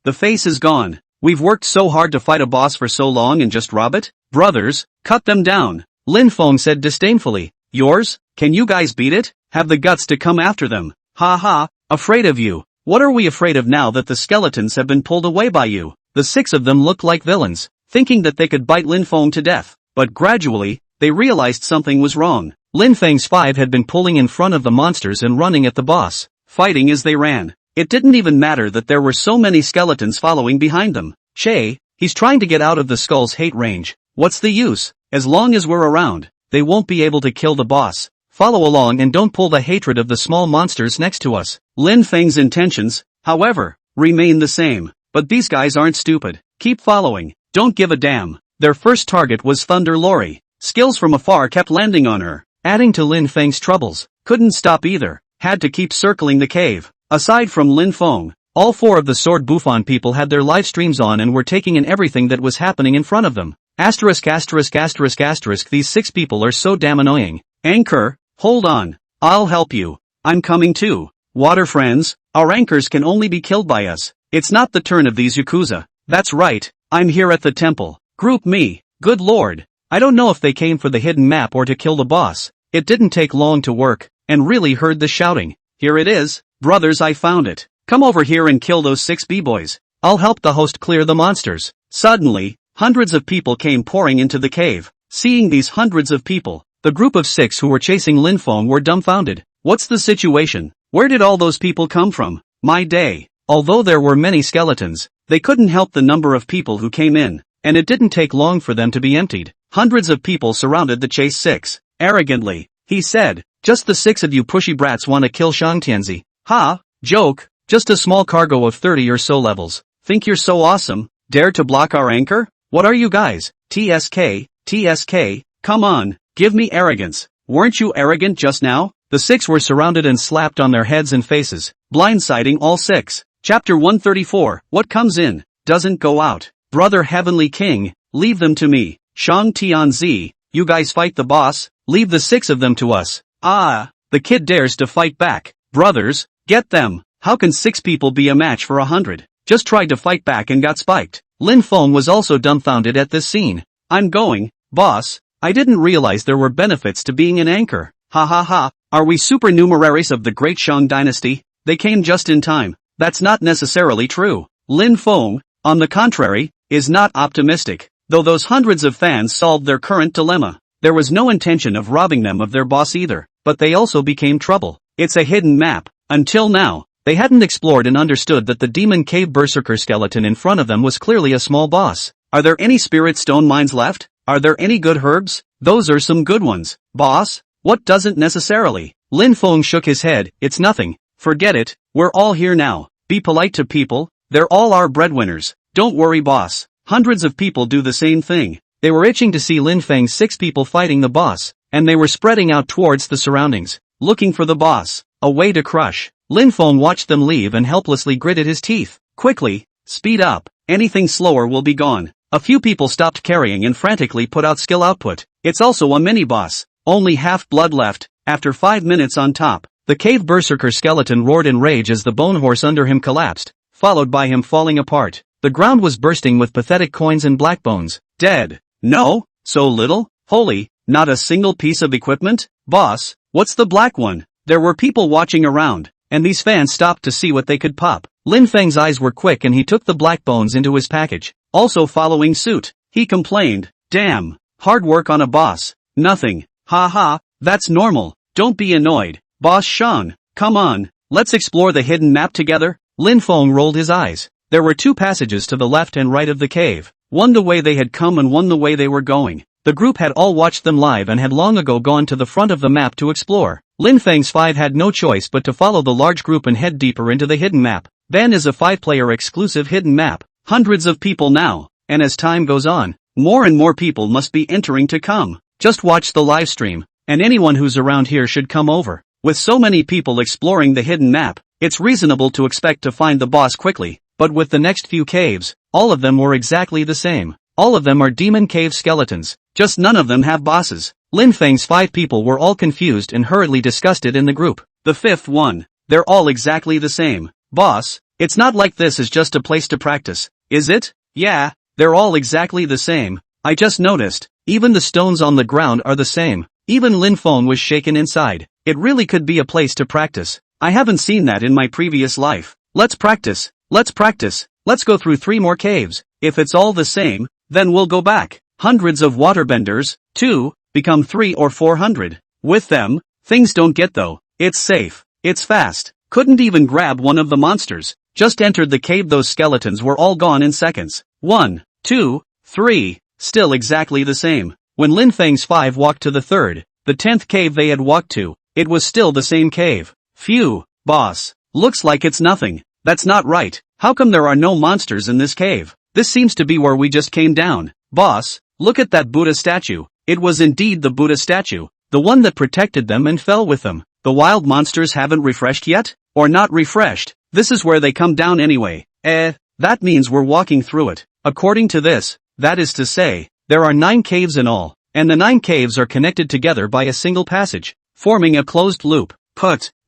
The face is gone. We've worked so hard to fight a boss for so long and just rob it? Brothers, cut them down. Lin Feng said disdainfully. Yours? Can you guys beat it? Have the guts to come after them. Ha ha, afraid of you. What are we afraid of now that the skeletons have been pulled away by you? The 6 of them looked like villains, thinking that they could bite Lin Feng to death. But gradually, they realized something was wrong. Lin Feng's 5 had been pulling in front of the monsters and running at the boss, fighting as they ran. It didn't even matter that there were so many skeletons following behind them. Che, he's trying to get out of the skull's hate range. What's the use? As long as we're around, they won't be able to kill the boss. Follow along and don't pull the hatred of the small monsters next to us. Lin Feng's intentions, however, remain the same. But these guys aren't stupid. Keep following. Don't give a damn. Their first target was Thunder Lori. Skills from afar kept landing on her, adding to Lin Feng's troubles. Couldn't stop either. Had to keep circling the cave. Aside from Lin Feng, all 4 of the Sword Bufon people had their live streams on and were taking in everything that was happening in front of them. These 6 people are so damn annoying. Anchor, hold on. I'll help you. I'm coming too. Water friends, our anchors can only be killed by us. It's not the turn of these Yakuza. That's right, I'm here at the temple. Group me. Good lord. I don't know if they came for the hidden map or to kill the boss. It didn't take long to work, and really heard the shouting. Here it is. Brothers, I found it. Come over here and kill those 6 b-boys. I'll help the host clear the monsters. Suddenly, hundreds of people came pouring into the cave. Seeing these hundreds of people, the group of 6 who were chasing Lin Feng were dumbfounded. What's the situation? Where did all those people come from? My day. Although there were many skeletons, they couldn't help the number of people who came in, and it didn't take long for them to be emptied. Hundreds of people surrounded the chase 6. Arrogantly, he said, just the 6 of you pushy brats want to kill Shang Tianzi. Ha, joke, just a small cargo of 30 or so levels. Think you're so awesome? Dare to block our anchor? What are you guys? TSK, come on, give me arrogance. Weren't you arrogant just now? The 6 were surrounded and slapped on their heads and faces, blindsiding all 6. Chapter 134, what comes in, doesn't go out. Brother Heavenly King, leave them to me. Shang Tianzi, you guys fight the boss, leave the 6 of them to us. Ah, the kid dares to fight back. Brothers, get them. How can 6 people be a match for 100? just tried to fight back and got spiked. Lin Feng was also dumbfounded at this scene. I'm going, boss. I didn't realize there were benefits to being an anchor. Ha ha ha, are we supernumeraries of the Great Shang Dynasty? They came just in time. That's not necessarily true. Lin Feng, on the contrary, is not optimistic. Though those hundreds of fans solved their current dilemma, there was no intention of robbing them of their boss either, but they also became trouble. It's a hidden map. Until now, they hadn't explored and understood that the Demon Cave Berserker skeleton in front of them was clearly a small boss. Are there any spirit stone mines left? Are there any good herbs? Those are some good ones. Boss? What doesn't necessarily? Lin Feng shook his head. It's nothing. Forget it. We're all here now. Be polite to people. They're all our breadwinners. Don't worry, boss. Hundreds of people do the same thing. They were itching to see Lin Feng's 6 people fighting the boss, and they were spreading out towards the surroundings, looking for the boss, a way to crush. Lin Feng watched them leave and helplessly gritted his teeth. Quickly, speed up. Anything slower will be gone. A few people stopped carrying and frantically put out skill output. It's also a mini-boss. Only half blood left. After 5 minutes on top, the cave berserker skeleton roared in rage as the bone horse under him collapsed, followed by him falling apart. The ground was bursting with pathetic coins and black bones. Dead. No? So little? Holy, not a single piece of equipment? Boss, what's the black one? There were people watching around, and these fans stopped to see what they could pop. Lin Feng's eyes were quick and he took the black bones into his package. Also following suit, he complained, damn, hard work on a boss. Nothing. Ha ha, that's normal. Don't be annoyed. Boss Sean, come on, let's explore the hidden map together. Lin Feng rolled his eyes. There were 2 passages to the left and right of the cave, one the way they had come and one the way they were going. The group had all watched them live and had long ago gone to the front of the map to explore. Lin Feng's 5 had no choice but to follow the large group and head deeper into the hidden map. Ban is a 5-player exclusive hidden map. Hundreds of people now, and as time goes on, more and more people must be entering to come. Just watch the live stream, and anyone who's around here should come over. With so many people exploring the hidden map, it's reasonable to expect to find the boss quickly. But with the next few caves, all of them were exactly the same. All of them are demon cave skeletons, just none of them have bosses. Lin Feng's 5 people were all confused and hurriedly discussed it in the group. The 5th one, they're all exactly the same. Boss, it's not like this is just a place to practice, is it? Yeah, they're all exactly the same. I just noticed, even the stones on the ground are the same. Even Lin Feng was shaken inside. It really could be a place to practice. I haven't seen that in my previous life. Let's practice. Let's practice. Let's go through 3 more caves. If it's all the same, then we'll go back. Hundreds of waterbenders, 2, become 3 or 400. With them, things don't get though. It's safe. It's fast. Couldn't even grab one of the monsters. Just entered the cave, those skeletons were all gone in seconds. 1, 2, 3, still exactly the same. When Lin Feng's 5 walked to the 3rd, the 10th cave they had walked to, it was still the same cave. Phew, boss. Looks like it's nothing. That's not right. How come there are no monsters in this cave? This seems to be where we just came down. Boss, look at that Buddha statue. It was indeed the Buddha statue, the one that protected them and fell with them. The wild monsters haven't refreshed yet? Or not refreshed? This is where they come down anyway. That means we're walking through it. According to this, that is to say, there are 9 caves in all, and the 9 caves are connected together by a single passage, forming a closed loop.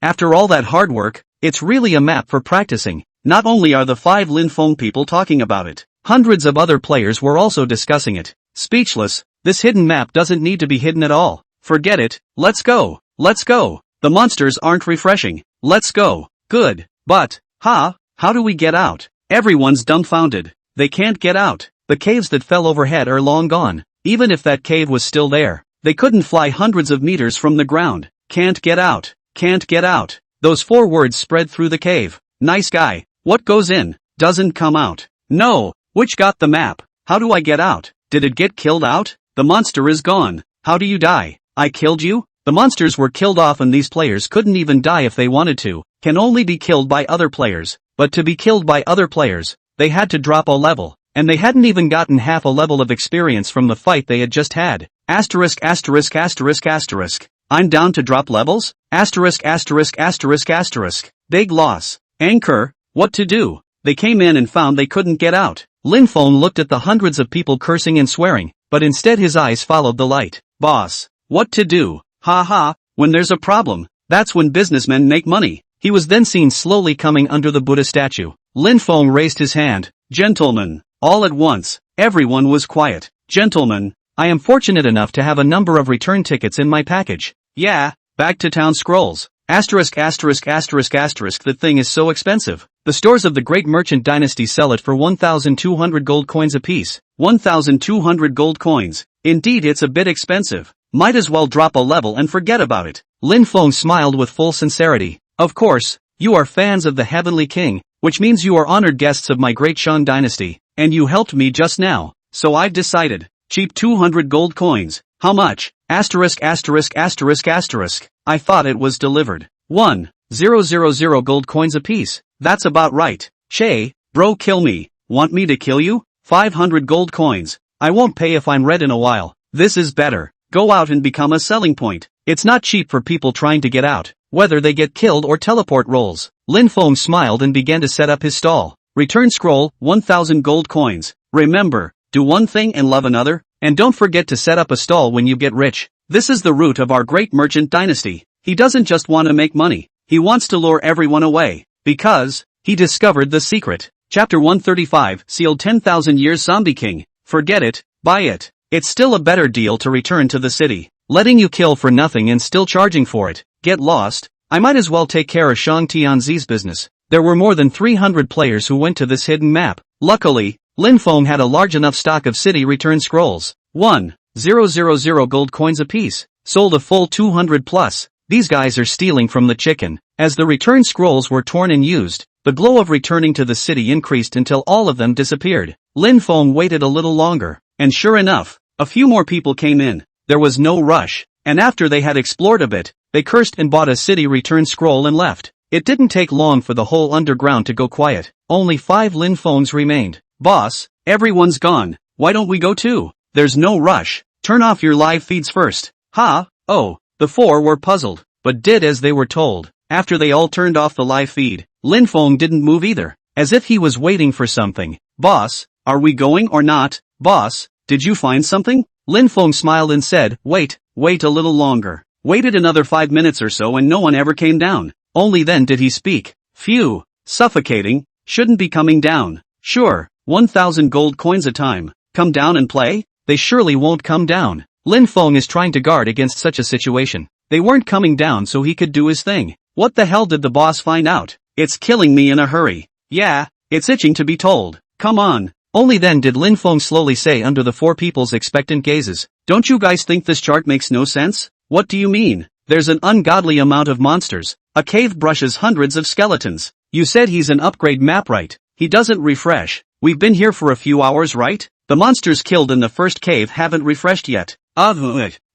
After all that hard work, it's really a map for practicing. Not only are the 5 Lin Feng people talking about it, hundreds of other players were also discussing it. Speechless, this hidden map doesn't need to be hidden at all. Forget it, let's go, let's go. The monsters aren't refreshing. Let's go. Good. But, how do we get out? Everyone's dumbfounded. They can't get out. The caves that fell overhead are long gone. Even if that cave was still there, they couldn't fly hundreds of meters from the ground. Can't get out. Can't get out. Those 4 words spread through the cave. Nice guy. What goes in, doesn't come out. No. Which got the map? How do I get out? Did it get killed out? The monster is gone. How do you die? I killed you? The monsters were killed off and these players couldn't even die if they wanted to. Can only be killed by other players. But to be killed by other players, they had to drop a level. And they hadn't even gotten half a level of experience from the fight they had just had. Asterisk asterisk asterisk asterisk. I'm down to drop levels? Asterisk asterisk asterisk asterisk. Big loss. Anchor, what to do? They came in and found they couldn't get out. Lin Feng looked at the hundreds of people cursing and swearing, but instead his eyes followed the light. Boss, what to do? Ha ha, when there's a problem, that's when businessmen make money. He was then seen slowly coming under the Buddha statue. Lin Feng raised his hand. Gentlemen. All at once, everyone was quiet. Gentlemen, I am fortunate enough to have a number of return tickets in my package. Yeah, back to town scrolls. Asterisk asterisk asterisk asterisk that thing is so expensive. The stores of the great merchant dynasty sell it for 1,200 gold coins apiece. 1,200 gold coins. Indeed, it's a bit expensive. Might as well drop a level and forget about it. Lin Feng smiled with full sincerity. Of course, you are fans of the Heavenly King, which means you are honored guests of my great Shan dynasty, and you helped me just now, so I've decided. Cheap 200 gold coins. How much? Asterisk asterisk asterisk asterisk. I thought it was delivered. 1,000 gold coins apiece. That's about right. Che, bro, kill me. Want me to kill you? 500 gold coins. I won't pay if I'm red in a while. This is better. Go out and become a selling point. It's not cheap for people trying to get out, whether they get killed or teleport rolls. Lin Feng smiled and began to set up his stall. Return scroll, 1,000 gold coins. Remember, do one thing and love another, and don't forget to set up a stall when you get rich. This is the root of our great merchant dynasty. He doesn't just want to make money, he wants to lure everyone away, because he discovered the secret. Chapter 135, sealed 10,000 years Zombie King. Forget it, buy it. It's still a better deal to return to the city. Letting you kill for nothing and still charging for it. Get lost. I might as well take care of Shang Tianzi's business. There were more than 300 players who went to this hidden map. Luckily, Lin Feng had a large enough stock of city return scrolls. 1,000 gold coins apiece. Sold a full 200 plus. These guys are stealing from the chicken. As the return scrolls were torn and used, the glow of returning to the city increased until all of them disappeared. Lin Feng waited a little longer, and sure enough, a few more people came in. There was no rush, and after they had explored a bit, they cursed and bought a city return scroll and left. It didn't take long for the whole underground to go quiet. Only 5 Lin Fengs remained. Boss, everyone's gone. Why don't we go too? There's no rush. Turn off your live feeds first. Ha, oh, the 4 were puzzled, but did as they were told. After they all turned off the live feed, Lin Feng didn't move either, as if he was waiting for something. Boss, are we going or not? Boss, did you find something? Lin Feng smiled and said, wait a little longer. Waited another 5 minutes or so and no one ever came down. Only then did he speak. Phew, suffocating, shouldn't be coming down. Sure, 1,000 gold coins a time. Come down and play? They surely won't come down. Lin Feng is trying to guard against such a situation. They weren't coming down so he could do his thing. What the hell did the boss find out? It's killing me in a hurry. Yeah, it's itching to be told. Come on. Only then did Lin Feng slowly say under the 4 people's expectant gazes. Don't you guys think this chart makes no sense? What do you mean? There's an ungodly amount of monsters. A cave brushes hundreds of skeletons. You said he's an upgrade map, right? He doesn't refresh. We've been here for a few hours, right? The monsters killed in the first cave haven't refreshed yet.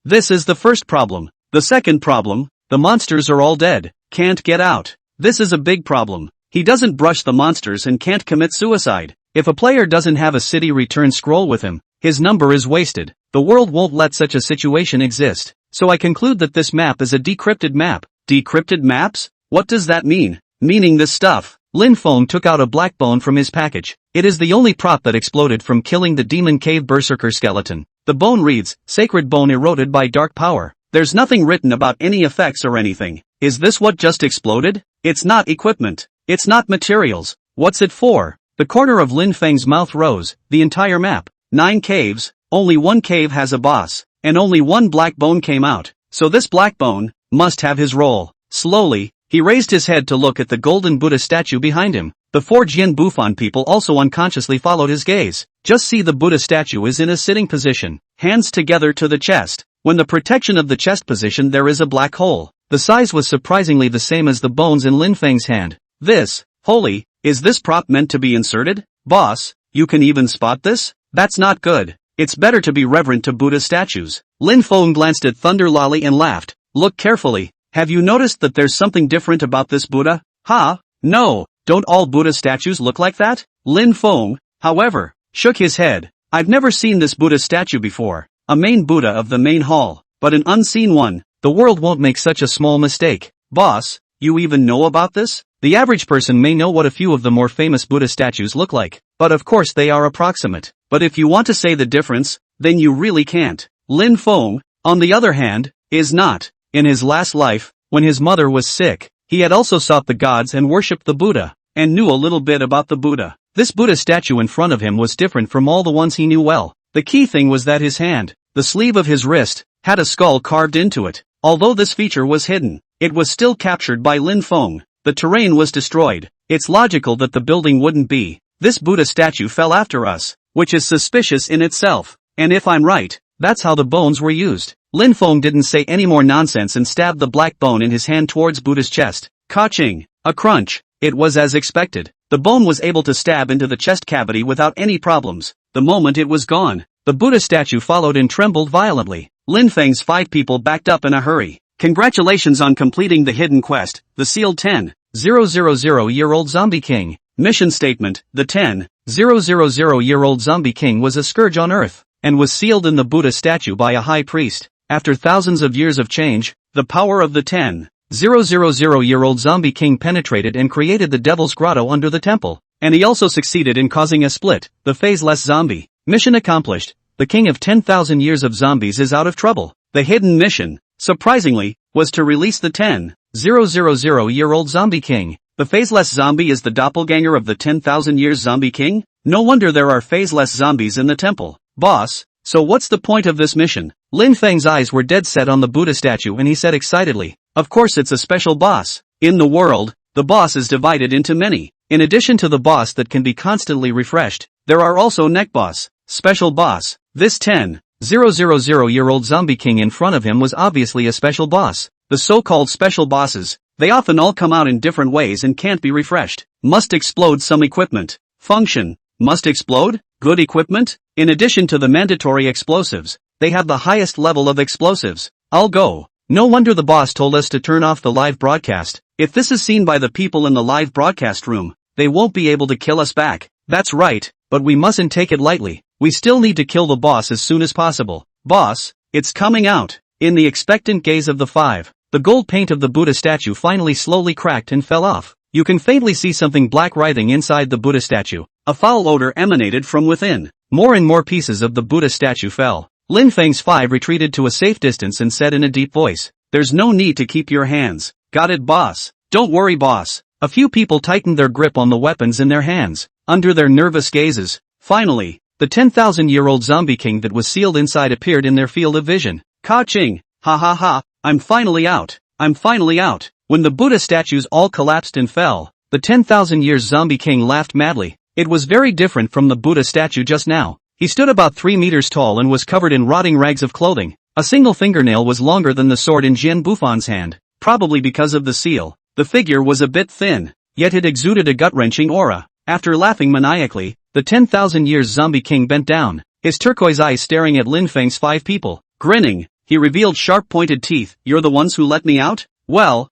This is the first problem. The second problem, the monsters are all dead. Can't get out. This is a big problem. He doesn't brush the monsters and can't commit suicide. If a player doesn't have a city return scroll with him, his number is wasted. The world won't let such a situation exist. So I conclude that this map is a decrypted map. Decrypted maps? What does that mean? Meaning this stuff. Lin Feng took out a black bone from his package. It is the only prop that exploded from killing the demon cave berserker skeleton. The bone reads, sacred bone eroded by dark power. There's nothing written about any effects or anything. Is this what just exploded? It's not equipment. It's not materials. What's it for? The corner of Lin Feng's mouth rose. The entire map. 9 caves. Only 1 cave has a boss. And only 1 black bone came out. So this black bone must have his role. Slowly, he raised his head to look at the golden Buddha statue behind him. The 4 Jian Bufan people also unconsciously followed his gaze. Just see, the Buddha statue is in a sitting position. Hands together to the chest. When the protection of the chest position, there is a black hole. The size was surprisingly the same as the bones in Lin Feng's hand. Is this prop meant to be inserted? Boss, you can even spot this? That's not good. It's better to be reverent to Buddha statues. Lin Feng glanced at Thunder Lolly and laughed. Look carefully. Have you noticed that there's something different about this Buddha? No, don't all Buddha statues look like that? Lin Feng, however, shook his head. I've never seen this Buddha statue before. A main Buddha of the main hall, but an unseen one. The world won't make such a small mistake. Boss, you even know about this? The average person may know what a few of the more famous Buddha statues look like, but of course they are approximate. But if you want to say the difference, then you really can't. Lin Feng, on the other hand, is not. In his last life, when his mother was sick, he had also sought the gods and worshipped the Buddha. and knew a little bit about the Buddha. This Buddha statue in front of him was different from all the ones he knew well. The key thing was that his hand, the sleeve of his wrist, had a skull carved into it. Although this feature was hidden, it was still captured by Lin Feng. The terrain was destroyed. It's logical that the building wouldn't be. This Buddha statue fell after us, which is suspicious in itself. And if I'm right, that's how the bones were used. Lin Feng didn't say any more nonsense and stabbed the black bone in his hand towards Buddha's chest. Ka-ching! A crunch. It was as expected. The bone was able to stab into the chest cavity without any problems. The moment it was gone, the Buddha statue followed and trembled violently. Lin Feng's 5 people backed up in a hurry. Congratulations on completing the hidden quest, the sealed 10,000-year-old zombie king. Mission statement: the 10,000-year-old zombie king was a scourge on earth, and was sealed in the Buddha statue by a high priest. After thousands of years of change, the power of the 10,000-year-old zombie king penetrated and created the Devil's Grotto under the temple, and he also succeeded in causing a split, the phaseless zombie. Mission accomplished. The king of 10,000 years of zombies is out of trouble. The hidden mission, surprisingly, was to release the 10,000-year-old zombie king. The phaseless zombie is the doppelganger of the 10,000 years zombie king? No wonder there are phaseless zombies in the temple. Boss, so what's the point of this mission? Lin Feng's eyes were dead set on the Buddha statue and he said excitedly, of course it's a special boss. In the world, the boss is divided into many. In addition to the boss that can be constantly refreshed, there are also neck boss, special boss. This 10,000-year-old zombie king in front of him was obviously a special boss. The so-called special bosses, they often all come out in different ways and can't be refreshed. Must explode some equipment. Function. Must explode? Good equipment? In addition to the mandatory explosives, they have the highest level of explosives. I'll go. No wonder the boss told us to turn off the live broadcast. If this is seen by the people in the live broadcast room, they won't be able to kill us back. That's right, but we mustn't take it lightly. We still need to kill the boss as soon as possible. Boss, it's coming out. In the expectant gaze of the 5, the gold paint of the Buddha statue finally slowly cracked and fell off. You can faintly see something black writhing inside the Buddha statue. A foul odor emanated from within. More and more pieces of the Buddha statue fell. Lin Feng's 5 retreated to a safe distance and said in a deep voice, there's no need to keep your hands. Got it, boss? Don't worry, boss. A few people tightened their grip on the weapons in their hands, under their nervous gazes. Finally, the 10,000-year-old zombie king that was sealed inside appeared in their field of vision. Ka-ching! Ha ha ha! I'm finally out! I'm finally out! When the Buddha statues all collapsed and fell, the 10,000 years zombie king laughed madly. It was very different from the Buddha statue just now. He stood about 3 meters tall and was covered in rotting rags of clothing. A single fingernail was longer than the sword in Jian Buffan's hand, probably because of the seal. The figure was a bit thin, yet it exuded a gut-wrenching aura. After laughing maniacally, the 10,000 years zombie king bent down, his turquoise eyes staring at Lin Feng's 5 people. Grinning, he revealed sharp-pointed teeth. You're the ones who let me out? Well,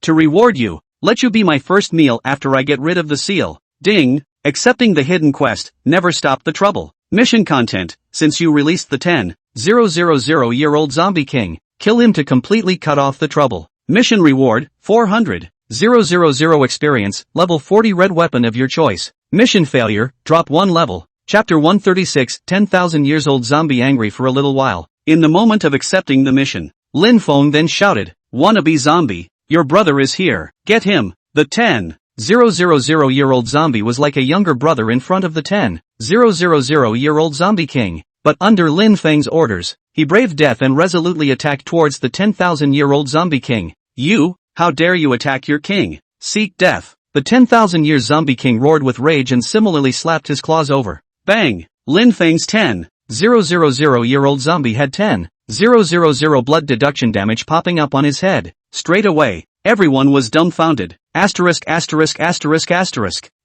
to reward you, let you be my first meal after I get rid of the seal. Ding! Accepting the hidden quest, never stop the trouble. Mission content, since you released the 10,000-year-old zombie king, kill him to completely cut off the trouble. Mission reward, 400,000 experience, level 40 red weapon of your choice. Mission failure, drop 1 level. Chapter 136, 10,000 years old zombie angry for a little while. In the moment of accepting the mission, Lin Feng then shouted, wannabe zombie, your brother is here, get him. The 10,000-year-old zombie was like a younger brother in front of the 10,000-year-old zombie king, but under Lin Feng's orders, he braved death and resolutely attacked towards the 10,000-year-old zombie king. You, how dare you attack your king? Seek death. The 10,000 years zombie king roared with rage and similarly slapped his claws over. Bang! Lin Feng's 10,000-year-old zombie had 10,000 blood deduction damage popping up on his head. Straight away, everyone was dumbfounded. Asterisk.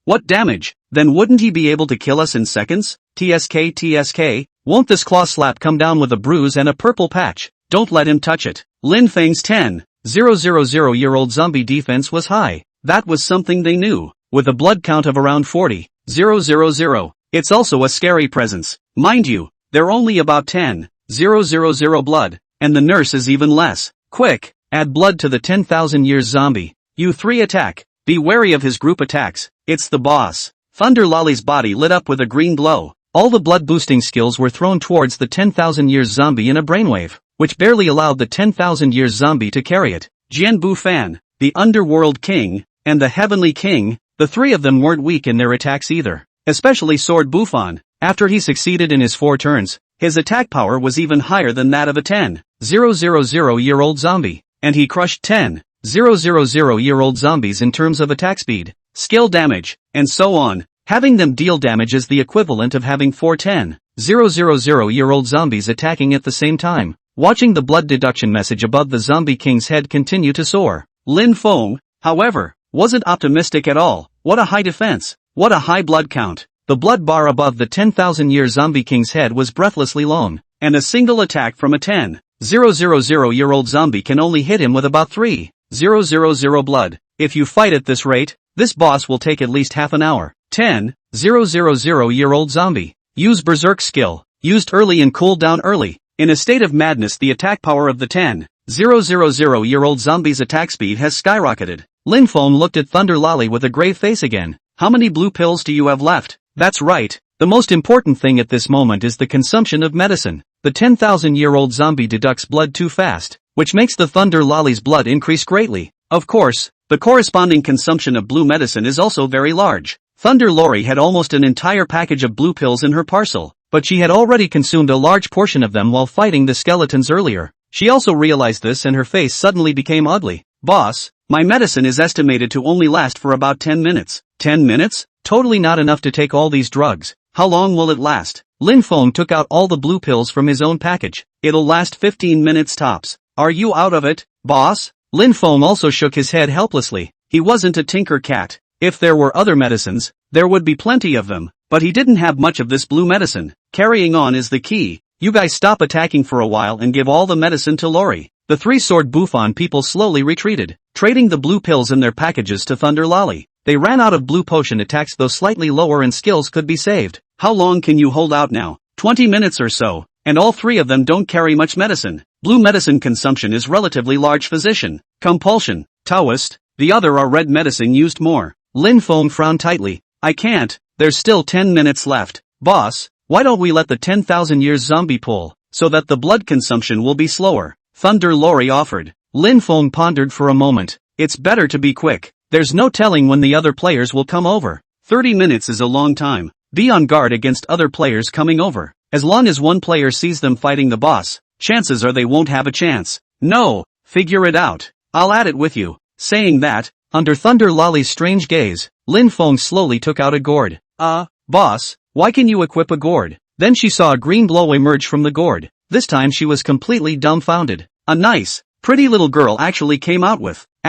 What damage? Then wouldn't he be able to kill us in seconds? TSK. Won't this claw slap come down with a bruise and a purple patch? Don't let him touch it. Lin Feng's 10,000-year-old zombie defense was high. That was something they knew. With a blood count of around 40,000, it's also a scary presence. Mind you, they're only about 10,000 blood, and the nurse is even less. Quick, add blood to the 10,000 years zombie. You 3 attack. Be wary of his group attacks. It's the boss. Thunder Lolly's body lit up with a green glow. All the blood-boosting skills were thrown towards the 10,000 years zombie in a brainwave, which barely allowed the 10,000 years zombie to carry it. Jian Bufan, the underworld king, and the Heavenly King, the three of them weren't weak in their attacks either. Especially Sword Buffon. After he succeeded in his 4 turns, his attack power was even higher than that of a 10,000-year-old zombie, and he crushed 10,000-year-old zombies in terms of attack speed, skill damage, and so on. Having them deal damage is the equivalent of having 4 10,000-year-old zombies attacking at the same time. Watching the blood deduction message above the Zombie King's head continue to soar, Lin Feng, however, wasn't optimistic at all. What a high defense! What a high blood count! The blood bar above the 10,000-year Zombie King's head was breathlessly long, and a single attack from a 10,000-year-old zombie can only hit him with about 3,000 blood. If you fight at this rate, this boss will take at least half an hour. 10,000-year-old zombie. Use Berserk skill. Used early and cooled down early. In a state of madness, the attack power of the 10,000-year-old zombie's attack speed has skyrocketed. Lin Feng looked at Thunder Lolly with a grave face again. How many blue pills do you have left? That's right. The most important thing at this moment is the consumption of medicine. The 10,000-year-old zombie deducts blood too fast, which makes the Thunder Lolly's blood increase greatly. Of course, the corresponding consumption of blue medicine is also very large. Thunder Lori had almost an entire package of blue pills in her parcel, but she had already consumed a large portion of them while fighting the skeletons earlier. She also realized this and her face suddenly became ugly. Boss, my medicine is estimated to only last for about 10 minutes. 10 minutes? Totally not enough to take all these drugs. How long will it last? Lin Feng took out all the blue pills from his own package. It'll last 15 minutes tops. Are you out of it, boss? Lin Feng also shook his head helplessly. He wasn't a tinker cat. If there were other medicines, there would be plenty of them, but he didn't have much of this blue medicine. Carrying on is the key. You guys stop attacking for a while and give all the medicine to Lori. The 3 Sword Buffon people slowly retreated, trading the blue pills in their packages to Thunder Lolly. They ran out of blue potion attacks, though slightly lower in skills could be saved. How long can you hold out now? 20 minutes or so, and all 3 of them don't carry much medicine. Blue medicine consumption is relatively large. Physician, compulsion, Taoist, the other are red medicine used more. Lin Feng frowned tightly. I can't, there's still 10 minutes left. Boss, why don't we let the 10,000 years zombie pull, so that the blood consumption will be slower? Thunder Lori offered. Lin Feng pondered for a moment. It's better to be quick. There's no telling when the other players will come over. 30 minutes is a long time. Be on guard against other players coming over. As long as one player sees them fighting the boss, chances are they won't have a chance. No, figure it out. I'll add it with you. Saying that, under Thunder Lolly's strange gaze, Lin Feng slowly took out a gourd. Boss, why can you equip a gourd? Then she saw a green glow emerge from the gourd. This time she was completely dumbfounded. A nice, pretty little girl actually came out with ********.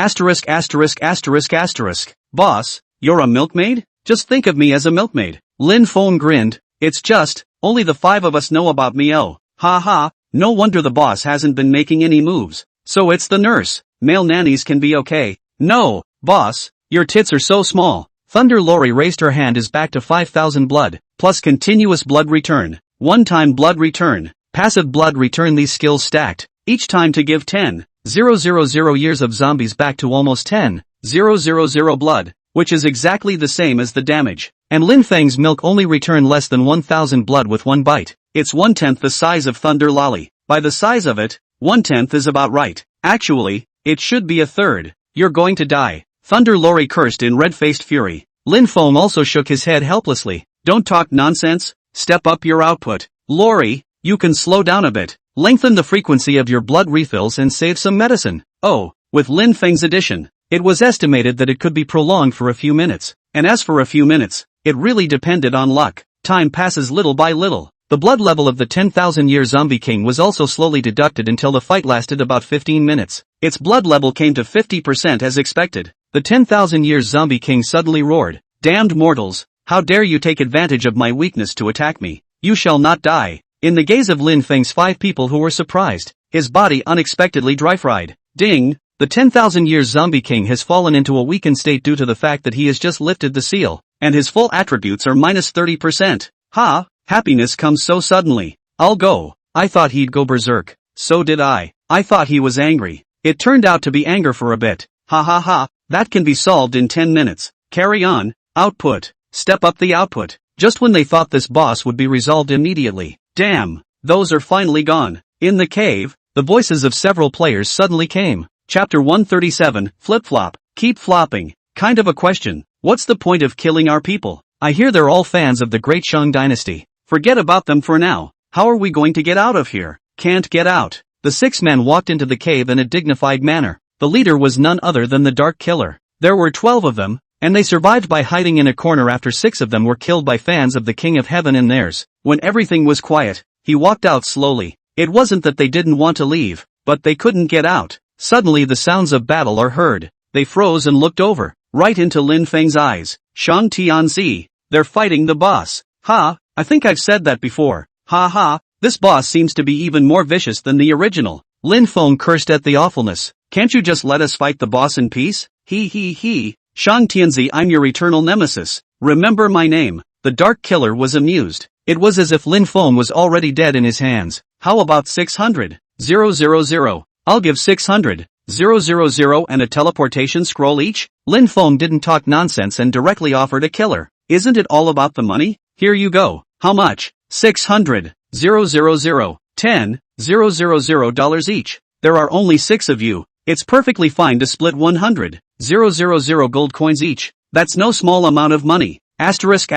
Boss, you're a milkmaid? Just think of me as a milkmaid. Lin Feng grinned. It's just, only the 5 of us know about me. Oh, ha ha, no wonder the boss hasn't been making any moves. So it's the nurse. Male nannies can be okay. No, boss, your tits are so small. Thunder Lori raised her hand as back to 5,000 blood, plus continuous blood return, one-time blood return, passive blood return. These skills stacked, each time to give 10,000 years of zombies back to almost 10,000 blood, which is exactly the same as the damage. And Lin Feng's milk only returned less than 1,000 blood with one bite. It's 1/10 the size of Thunder Lolly. By the size of it, 1/10 is about right. Actually, it should be 1/3. You're going to die. Thunder Lori cursed in red-faced fury. Lin Feng also shook his head helplessly. Don't talk nonsense. Step up your output. Lori, you can slow down a bit. Lengthen the frequency of your blood refills and save some medicine. Oh, with Lin Feng's addition, it was estimated that it could be prolonged for a few minutes. And as for a few minutes, it really depended on luck. Time passes little by little. The blood level of the 10,000-year zombie king was also slowly deducted until the fight lasted about 15 minutes. Its blood level came to 50% as expected. The 10,000-year zombie king suddenly roared. Damned mortals, how dare you take advantage of my weakness to attack me? You shall not die. In the gaze of Lin Feng's 5 people who were surprised, his body unexpectedly dry-fried. Ding! The 10,000-year zombie king has fallen into a weakened state due to the fact that he has just lifted the seal, and his full attributes are minus 30%. Ha! Happiness comes so suddenly. I'll go. I thought he'd go berserk. So did I. I thought he was angry. It turned out to be anger for a bit. Ha ha ha. That can be solved in 10 minutes. Carry on. Output. Step up the output. Just when they thought this boss would be resolved immediately. Damn. Those are finally gone. In the cave, the voices of several players suddenly came. Chapter 137, Flip-Flop. Keep flopping. Kind of a question. What's the point of killing our people? I hear they're all fans of the great Shang dynasty. Forget about them for now. How are we going to get out of here? Can't get out. The 6 men walked into the cave in a dignified manner. The leader was none other than the Dark Killer. There were 12 of them, and they survived by hiding in a corner after 6 of them were killed by fans of the King of Heaven and theirs. When everything was quiet, he walked out slowly. It wasn't that they didn't want to leave, but they couldn't get out. Suddenly the sounds of battle are heard. They froze and looked over, right into Lin Feng's eyes. Shang Tianzi, they're fighting the boss. Ha, I think I've said that before. Ha ha, this boss seems to be even more vicious than the original. Lin Feng cursed at the awfulness. Can't you just let us fight the boss in peace? He. Shang Tianzi, I'm your eternal nemesis. Remember my name. The Dark Killer was amused. It was as if Lin Feng was already dead in his hands. How about 600? 000. I'll give 600. 000 and a teleportation scroll each? Lin Feng didn't talk nonsense and directly offered a killer. Isn't it all about the money? Here you go. How much? 600. 000. 10. $000 each. There are only 6 of you. It's perfectly fine to split 100. 000 gold coins each. That's no small amount of money. Asterisk.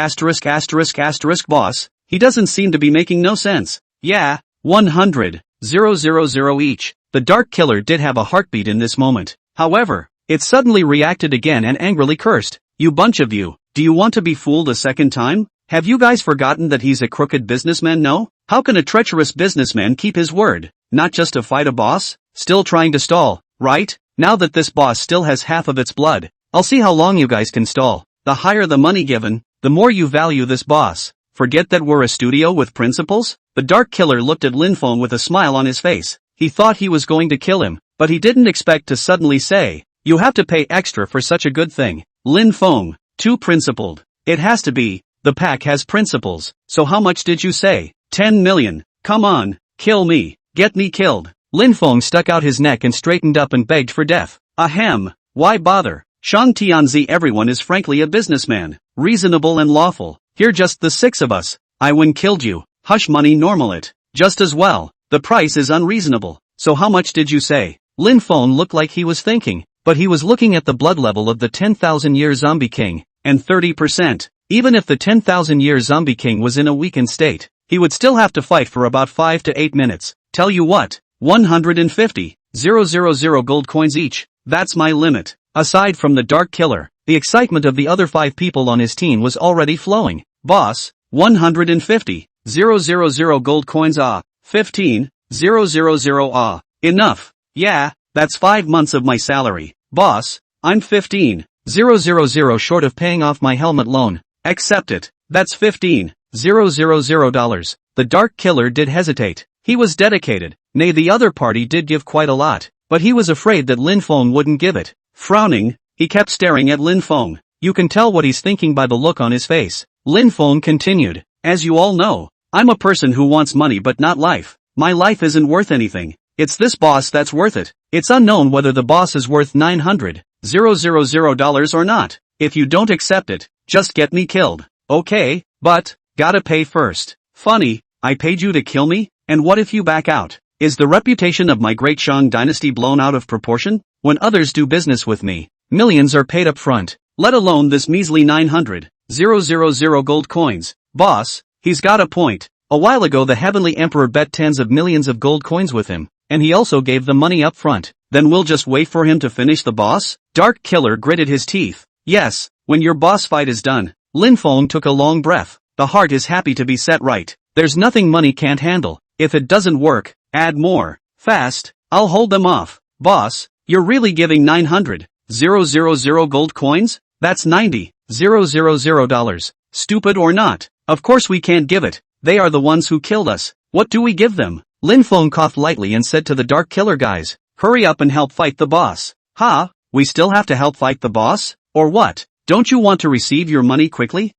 Boss, he doesn't seem to be making no sense. Yeah, 100. 000 each. The Dark Killer did have a heartbeat in this moment. However, it suddenly reacted again and angrily cursed. You bunch of you, do you want to be fooled a second time? Have you guys forgotten that he's a crooked businessman? No? How can a treacherous businessman keep his word? Not just to fight a boss? Still trying to stall, right? Now that this boss still has half of its blood, I'll see how long you guys can stall. The higher the money given, the more you value this boss. Forget that we're a studio with principles? The Dark Killer looked at Lin Feng with a smile on his face. He thought he was going to kill him, but he didn't expect to suddenly say, you have to pay extra for such a good thing. Lin Feng, too principled. It has to be. The pack has principles. So how much did you say? 10 million. Come on, kill me. Get me killed. Lin Feng stuck out his neck and straightened up and begged for death. Ahem. Why bother? Shang Tianzi, everyone is frankly a businessman. Reasonable and lawful. Here just the 6 of us. I win killed you. Hush money normal it. Just as well. The price is unreasonable. So how much did you say? Lin Feng looked like he was thinking, but he was looking at the blood level of the 10,000-year zombie king, and 30%. Even if the 10,000-year zombie king was in a weakened state, he would still have to fight for about 5 to 8 minutes. Tell you what, 150. 000 gold coins each. That's my limit. Aside from the Dark Killer, the excitement of the other 5 people on his team was already flowing. Boss, 150. 000 gold coins 15. 000 Enough. Yeah, that's 5 months of my salary. Boss, I'm 15. 000 short of paying off my helmet loan. Accept it. That's 15. 000 dollars. The Dark Killer did hesitate. He was dedicated. Nay, the other party did give quite a lot, but he was afraid that Lin Feng wouldn't give it. Frowning, he kept staring at Lin Feng. You can tell what he's thinking by the look on his face. Lin Feng continued. As you all know, I'm a person who wants money but not life. My life isn't worth anything. It's this boss that's worth it. It's unknown whether the boss is worth 900,000 dollars or not. If you don't accept it, just get me killed. Okay, but, gotta pay first. Funny, I paid you to kill me? And what if you back out? Is the reputation of my great Shang dynasty blown out of proportion? When others do business with me, millions are paid up front, let alone this measly 900,000 gold coins. Boss, he's got a point. A while ago the Heavenly Emperor bet tens of millions of gold coins with him, and he also gave the money up front. Then we'll just wait for him to finish the boss? Dark Killer gritted his teeth. Yes, when your boss fight is done. Lin Feng took a long breath. The heart is happy to be set right. There's nothing money can't handle. If it doesn't work, add more. Fast, I'll hold them off. Boss, you're really giving 900,000 gold coins? That's 90,000 dollars. Stupid or not? Of course we can't give it. They are the ones who killed us. What do we give them? Lin Feng coughed lightly and said to the Dark Killer guys, hurry up and help fight the boss. Ha, we still have to help fight the boss? Or what? Don't you want to receive your money quickly?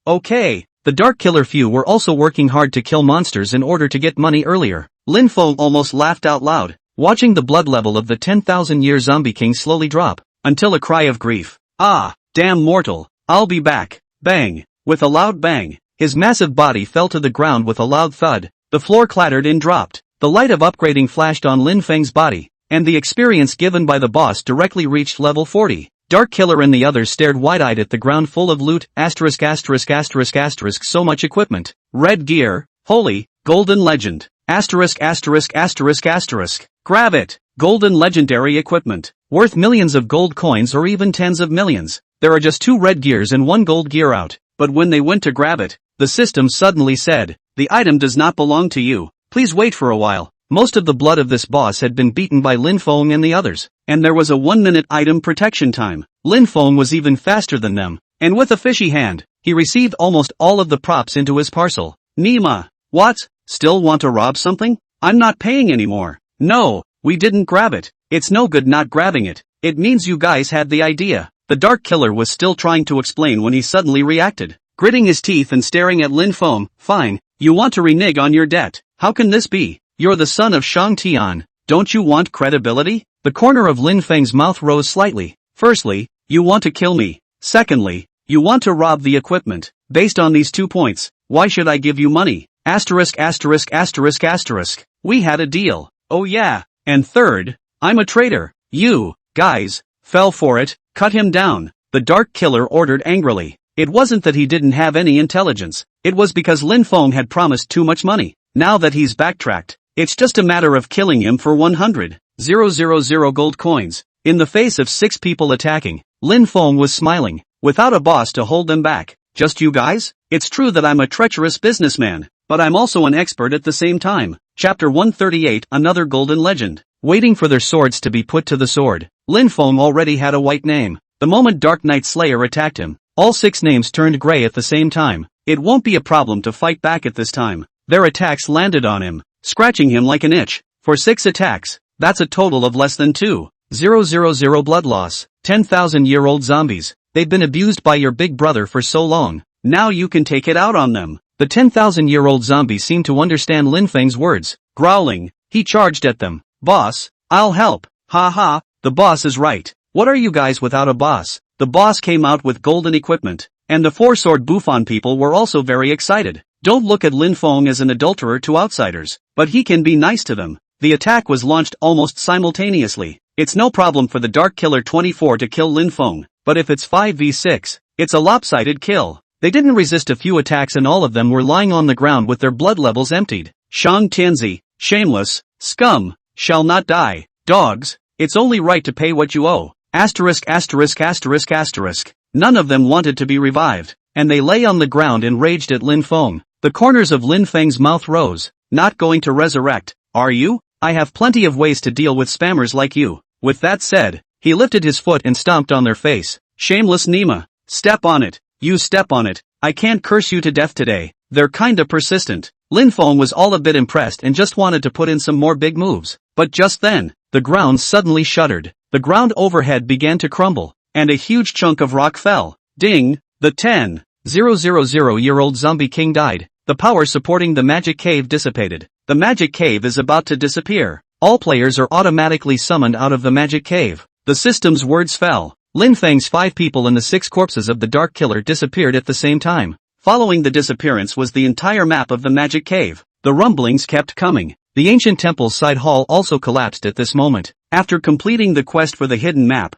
Okay. The Dark Killer few were also working hard to kill monsters in order to get money earlier. Lin Feng almost laughed out loud, watching the blood level of the 10,000-year zombie king slowly drop, until a cry of grief. Ah, damn mortal, I'll be back. Bang. With a loud bang, his massive body fell to the ground with a loud thud. The floor clattered and dropped. The light of upgrading flashed on Lin Feng's body, and the experience given by the boss directly reached level 40. Dark Killer and the others stared wide-eyed at the ground full of loot, asterisk asterisk asterisk asterisk so much equipment. Red gear, holy, golden legend, asterisk asterisk asterisk asterisk. Grab it. Golden legendary equipment, worth millions of gold coins or even tens of millions. There are just 2 red gears and 1 gold gear out, but when they went to grab it, the system suddenly said, the item does not belong to you, please wait for a while. Most of the blood of this boss had been beaten by Lin Feng and the others, and there was a 1-minute item protection time. Lin Feng was even faster than them, and with a fishy hand, he received almost all of the props into his parcel. Nima, what? Still want to rob something? I'm not paying anymore. No, we didn't grab it. It's no good not grabbing it. It means you guys had the idea. The Dark Killer was still trying to explain when he suddenly reacted, gritting his teeth and staring at Lin Feng. Fine, you want to renege on your debt. How can this be? You're the son of Shang Tian. Don't you want credibility? The corner of Lin Feng's mouth rose slightly. Firstly, you want to kill me. Secondly, you want to rob the equipment. Based on these 2 points, why should I give you money? Asterisk asterisk asterisk asterisk. We had a deal. Oh yeah. And third, I'm a traitor. You, guys, fell for it. Cut him down. The Dark Killer ordered angrily. It wasn't that he didn't have any intelligence. It was because Lin Feng had promised too much money. Now that he's backtracked, it's just a matter of killing him for 100,000 gold coins. In the face of 6 people attacking, Lin Feng was smiling, without a boss to hold them back. Just you guys? It's true that I'm a treacherous businessman, but I'm also an expert at the same time. Chapter 138, Another Golden Legend. Waiting for their swords to be put to the sword, Lin Feng already had a white name. The moment Dark Knight Slayer attacked him, all 6 names turned gray at the same time. It won't be a problem to fight back at this time. Their attacks landed on him, scratching him like an itch. For 6 attacks, that's a total of less than 2,000 blood loss. 10,000-year-old zombies. They've been abused by your big brother for so long. Now you can take it out on them. The 10,000-year-old zombies seemed to understand Lin Feng's words. Growling, he charged at them. Boss, I'll help. Ha ha, the boss is right. What are you guys without a boss? The boss came out with golden equipment, and the 4-sword Buffon people were also very excited. Don't look at Lin Feng as an adulterer to outsiders, but he can be nice to them. The attack was launched almost simultaneously. It's no problem for the Dark Killer 24 to kill Lin Feng, but if it's 5v6, it's a lopsided kill. They didn't resist a few attacks and all of them were lying on the ground with their blood levels emptied. Shang Tianzi, shameless, scum, shall not die. Dogs, it's only right to pay what you owe. Asterisk asterisk asterisk asterisk. None of them wanted to be revived, and they lay on the ground and raged at Lin Feng. The corners of Lin Feng's mouth rose. Not going to resurrect, are you? I have plenty of ways to deal with spammers like you. With that said, he lifted his foot and stomped on their face. Shameless Nima, step on it. You step on it. I can't curse you to death today. They're kinda persistent. Lin Feng was all a bit impressed and just wanted to put in some more big moves. But just then, the ground suddenly shuddered. The ground overhead began to crumble, and a huge chunk of rock fell. Ding! The 10,000-year-old zombie king died. The power supporting the magic cave dissipated. The magic cave is about to disappear. All players are automatically summoned out of the magic cave. The system's words fell. Lin Feng's 5 people and the 6 corpses of the Dark Killer disappeared at the same time. Following the disappearance was the entire map of the magic cave. The rumblings kept coming. The ancient temple's side hall also collapsed at this moment. After completing the quest for the hidden map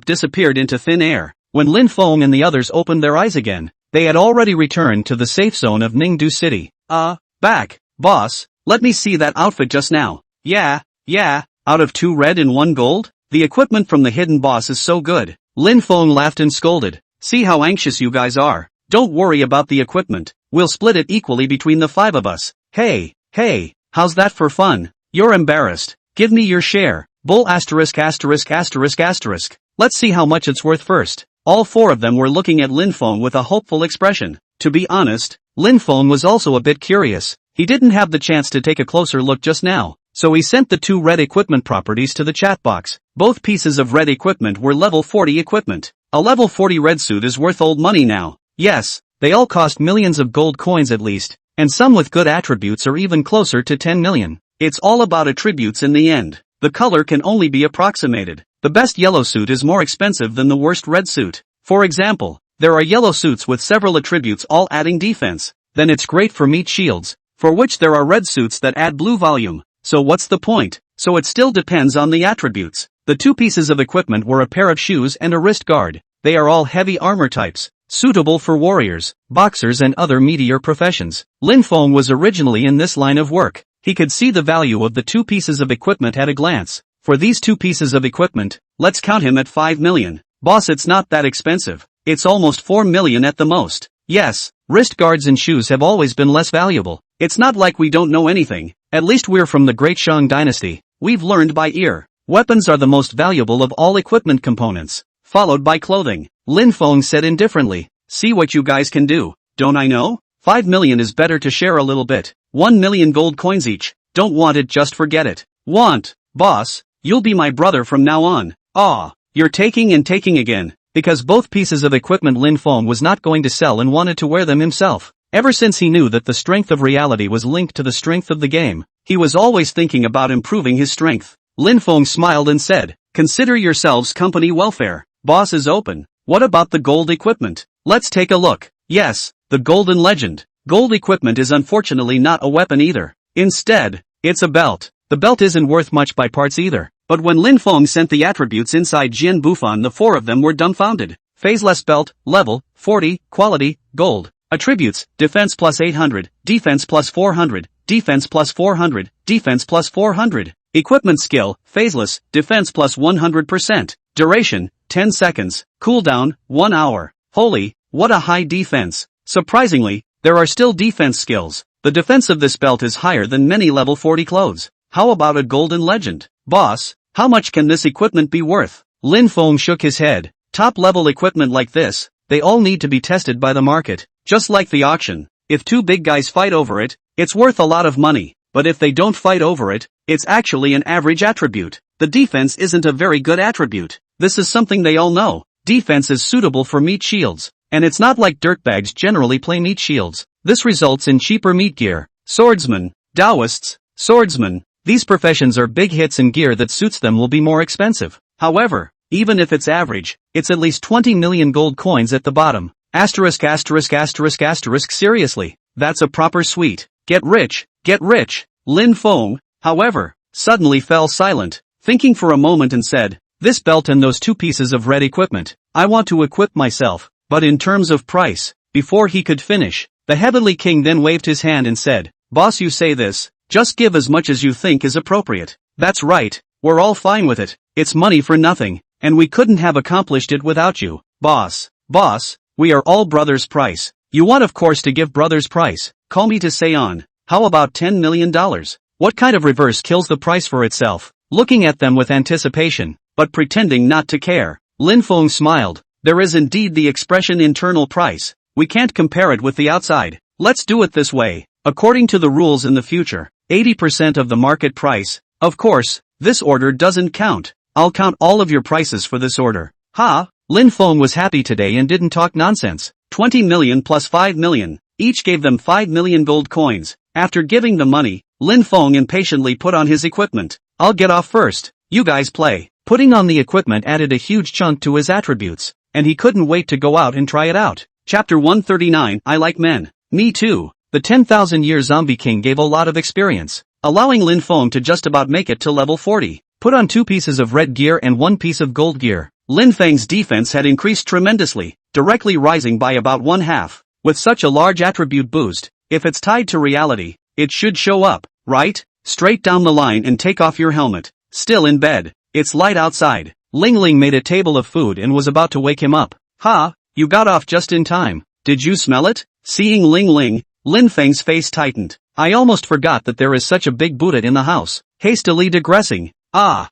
disappeared into thin air. When Lin Feng and the others opened their eyes again, they had already returned to the safe zone of Ningdu City. Back, boss, let me see that outfit just now. Yeah, out of 2 red and 1 gold? The equipment from the hidden boss is so good. Lin Feng laughed and scolded. See how anxious you guys are. Don't worry about the equipment. We'll split it equally between the 5 of us. Hey, how's that for fun? You're embarrassed. Give me your share. Bull asterisk asterisk asterisk asterisk. Let's see how much it's worth first. All 4 of them were looking at Lin Feng with a hopeful expression. To be honest, Lin Feng was also a bit curious. He didn't have the chance to take a closer look just now, so he sent the 2 red equipment properties to the chat box. Both pieces of red equipment were level 40 equipment. A level 40 red suit is worth old money now. Yes, they all cost millions of gold coins at least, and some with good attributes are even closer to 10 million. It's all about attributes in the end. The color can only be approximated. The best yellow suit is more expensive than the worst red suit. For example, there are yellow suits with several attributes all adding defense. Then it's great for meat shields, for which there are red suits that add blue volume. So what's the point? So it still depends on the attributes. The two pieces of equipment were a pair of shoes and a wrist guard. They are all heavy armor types, suitable for warriors, boxers and other meteor professions. Lin Feng was originally in this line of work. He could see the value of the two pieces of equipment at a glance. For these two pieces of equipment, let's count him at 5 million. Boss, it's not that expensive. It's almost 4 million at the most. Yes, wrist guards and shoes have always been less valuable. It's not like we don't know anything. At least we're from the Great Shang dynasty. We've learned by ear. Weapons are the most valuable of all equipment components, followed by clothing. Lin Feng said indifferently, see what you guys can do. Don't I know? 5 million is better to share a little bit. 1 million gold coins each. Don't want it, just forget it. Want, boss, you'll be my brother from now on. Ah, you're taking and taking again. Because both pieces of equipment Lin Feng was not going to sell and wanted to wear them himself. Ever since he knew that the strength of reality was linked to the strength of the game, he was always thinking about improving his strength. Lin Feng smiled and said, consider yourselves company welfare. Boss is open. What about the gold equipment? Let's take a look. Yes, the golden legend. Gold equipment is unfortunately not a weapon either. Instead, it's a belt. The belt isn't worth much by parts either. But when Lin Feng sent the attributes inside Jian Bufan, the four of them were dumbfounded. Phaseless belt, level, 40, quality, gold. Attributes, defense plus 800, defense plus 400, defense plus 400, defense plus 400. Equipment skill, phaseless, defense plus 100%. Duration, 10 seconds. Cooldown, 1 hour. Holy, what a high defense. Surprisingly, there are still defense skills. The defense of this belt is higher than many level 40 clothes. How about a golden legend? Boss, how much can this equipment be worth? Lin Feng shook his head. Top level equipment like this, they all need to be tested by the market. Just like the auction. If two big guys fight over it, it's worth a lot of money. But if they don't fight over it, it's actually an average attribute. The defense isn't a very good attribute. This is something they all know. Defense is suitable for meat shields. And it's not like dirtbags generally play meat shields. This results in cheaper meat gear. Swordsmen, Taoists, swordsmen. These professions are big hits and gear that suits them will be more expensive. However, even if it's average, it's at least 20 million gold coins at the bottom. Asterisk asterisk asterisk asterisk seriously. That's a proper suite. Get rich, get rich. Lin Feng, however, suddenly fell silent, thinking for a moment and said, this belt and those two pieces of red equipment, I want to equip myself, but in terms of price. Before he could finish, the Heavenly King then waved his hand and said, boss, you say this, just give as much as you think is appropriate. That's right, we're all fine with it. It's money for nothing, and we couldn't have accomplished it without you. Boss, we are all brothers' price. You want of course to give brothers' price. Call me to say on. How about $10 million? What kind of reverse kills the price for itself? Looking at them with anticipation, but pretending not to care, Lin Feng smiled. There is indeed the expression internal price. We can't compare it with the outside. Let's do it this way. According to the rules in the future, 80% of the market price. Of course, this order doesn't count. I'll count all of your prices for this order. Ha! Lin Feng was happy today and didn't talk nonsense. 20 million plus 5 million. Each gave them 5 million gold coins. After giving the money, Lin Feng impatiently put on his equipment. I'll get off first. You guys play. Putting on the equipment added a huge chunk to his attributes, and he couldn't wait to go out and try it out. Chapter 139, I like men. Me too. The 10,000-year zombie king gave a lot of experience, allowing Lin Feng to just about make it to level 40. Put on 2 pieces of red gear and 1 piece of gold gear. Lin Feng's defense had increased tremendously, directly rising by about 1/2. With such a large attribute boost, if it's tied to reality, it should show up, right? Straight down the line and take off your helmet. Still in bed. It's light outside. Ling Ling made a table of food and was about to wake him up. Ha! You got off just in time. Did you smell it? Seeing Ling Ling, Lin Feng's face tightened. I almost forgot that there is such a big Buddha in the house. Hastily digressing. Oh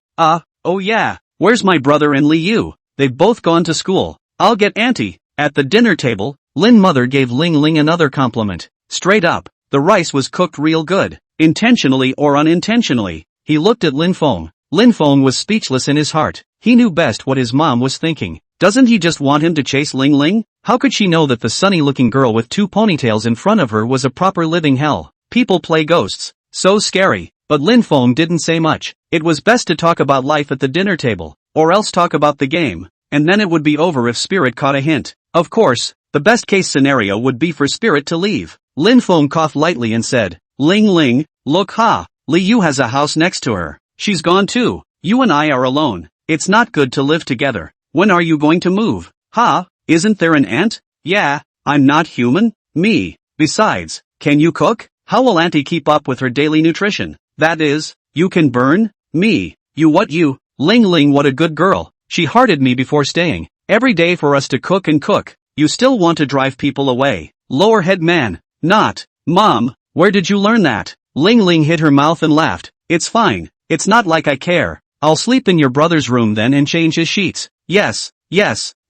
yeah. Where's my brother and Li Yu? They've both gone to school. I'll get auntie. At the dinner table, Lin Mother gave Ling Ling another compliment. Straight up, the rice was cooked real good. Intentionally or unintentionally. He looked at Lin Feng. Lin Feng was speechless in his heart. He knew best what his mom was thinking. Doesn't he just want him to chase Ling Ling? How could she know that the sunny-looking girl with 2 ponytails in front of her was a proper living hell? People play ghosts. So scary. But Lin Feng didn't say much. It was best to talk about life at the dinner table, or else talk about the game, and then it would be over if Spirit caught a hint. Of course, the best case scenario would be for Spirit to leave. Lin Feng coughed lightly and said, Ling Ling, look ha, Li Yu has a house next to her. She's gone too. You and I are alone. It's not good to live together. When are you going to move? Ha, isn't there an ant? Yeah, I'm not human? Me. Besides, can you cook? How will Auntie keep up with her daily nutrition? That is, you can burn? Me. You what you? Ling Ling, what a good girl. She hearted me before staying. Every day for us to cook and cook. You still want to drive people away. Lower head man. Not. Mom, where did you learn that? Ling Ling hid her mouth and laughed. It's fine. It's not like I care. I'll sleep in your brother's room then and change his sheets. Yes.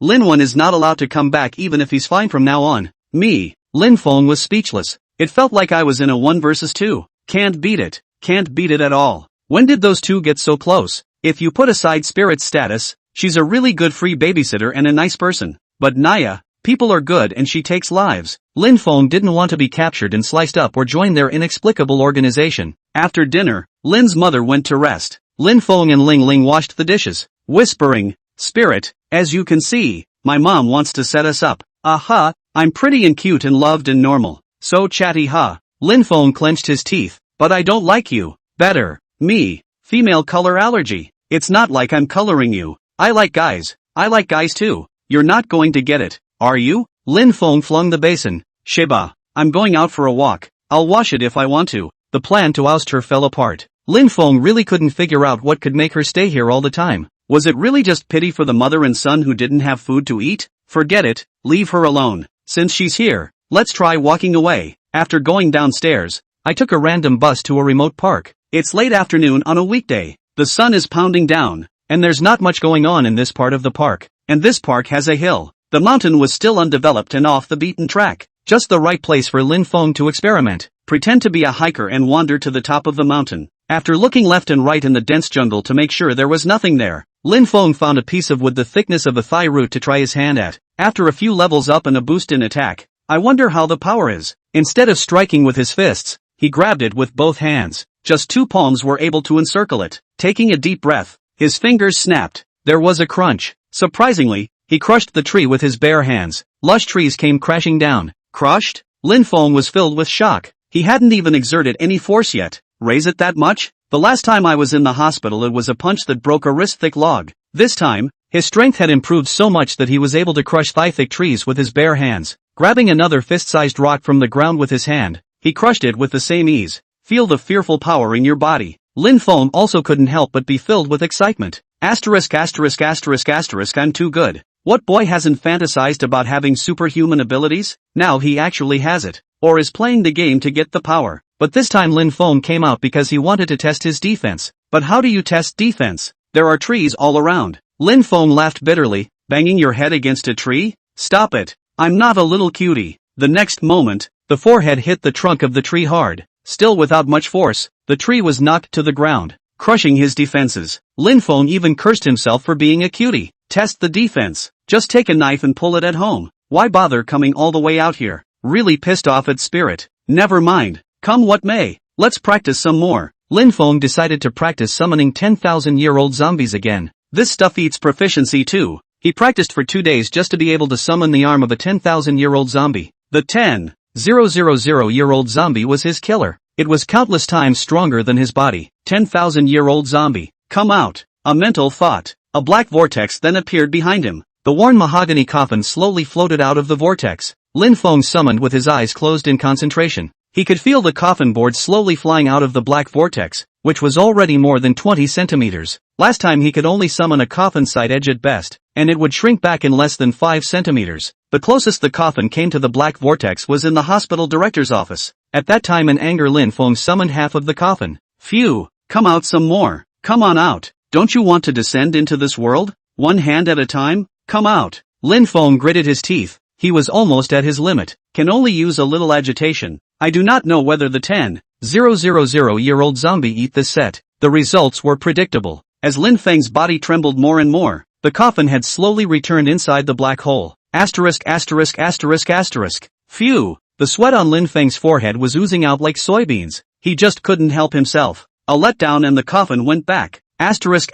Lin Wen is not allowed to come back even if he's fine from now on. Me. Lin Feng was speechless. It felt like I was in a 1 versus 2. Can't beat it. Can't beat it at all. When did those two get so close? If you put aside Spirit's status, she's a really good free babysitter and a nice person. But Naya, people are good and she takes lives. Lin Feng didn't want to be captured and sliced up or join their inexplicable organization. After dinner, Lin's mother went to rest. Lin Feng and Ling Ling washed the dishes, whispering, Spirit, as you can see, my mom wants to set us up. Aha, I'm pretty and cute and loved and normal. So chatty ha. Lin Feng clenched his teeth. But I don't like you. Better. Me. Female color allergy. It's not like I'm coloring you. I like guys. I like guys too. You're not going to get it, are you? Lin Feng flung the basin. Sheba. I'm going out for a walk. I'll wash it if I want to. The plan to oust her fell apart. Lin Feng really couldn't figure out what could make her stay here all the time. Was it really just pity for the mother and son who didn't have food to eat? Forget it, leave her alone. Since she's here, let's try walking away. After going downstairs, I took a random bus to a remote park. It's late afternoon on a weekday. The sun is pounding down, and there's not much going on in this part of the park. And this park has a hill. The mountain was still undeveloped and off the beaten track. Just the right place for Lin Feng to experiment. Pretend to be a hiker and wander to the top of the mountain. After looking left and right in the dense jungle to make sure there was nothing there, Lin Feng found a piece of wood the thickness of a thigh root to try his hand at. After a few levels up and a boost in attack, I wonder how the power is. Instead of striking with his fists, he grabbed it with both hands. Just 2 palms were able to encircle it. Taking a deep breath, his fingers snapped. There was a crunch. Surprisingly, he crushed the tree with his bare hands. Lush trees came crashing down. Crushed? Lin Feng was filled with shock. He hadn't even exerted any force yet. Raise it that much? The last time I was in the hospital it was a punch that broke a wrist-thick log. This time, his strength had improved so much that he was able to crush thigh-thick trees with his bare hands. Grabbing another fist-sized rock from the ground with his hand, he crushed it with the same ease. Feel the fearful power in your body. Lin Feng also couldn't help but be filled with excitement. I'm too good. What boy hasn't fantasized about having superhuman abilities? Now he actually has it. Or is playing the game to get the power. But this time Lin Feng came out because he wanted to test his defense. But how do you test defense? There are trees all around. Lin Feng laughed bitterly. Banging your head against a tree? Stop it. I'm not a little cutie. The next moment, the forehead hit the trunk of the tree hard. Still without much force, the tree was knocked to the ground, crushing his defenses. Lin Feng even cursed himself for being a cutie. Test the defense. Just take a knife and pull it at home. Why bother coming all the way out here? Really pissed off at Spirit. Never mind. Come what may. Let's practice some more. Lin Feng decided to practice summoning 10,000-year-old zombies again. This stuff eats proficiency too. He practiced for 2 days just to be able to summon the arm of a 10,000-year-old zombie. The 10,000-year-old zombie was his killer. It was countless times stronger than his body. 10,000-year-old zombie. Come out. A mental thought. A black vortex then appeared behind him. The worn mahogany coffin slowly floated out of the vortex. Lin Feng summoned with his eyes closed in concentration. He could feel the coffin board slowly flying out of the black vortex, which was already more than 20 centimeters. Last time he could only summon a coffin side edge at best, and it would shrink back in less than 5 centimeters. The closest the coffin came to the black vortex was in the hospital director's office. At that time in anger Lin Feng summoned half of the coffin. Phew, come out some more. Come on out. Don't you want to descend into this world? One hand at a time? Come out. Lin Feng gritted his teeth. He was almost at his limit. Can only use a little agitation. I do not know whether the 10,000-year-old zombie eat this set. The results were predictable. As Lin Feng's body trembled more and more, the coffin had slowly returned inside the black hole. Asterisk. Phew. The sweat on Lin Feng's forehead was oozing out like soybeans. He just couldn't help himself. A letdown and the coffin went back. Asterisk.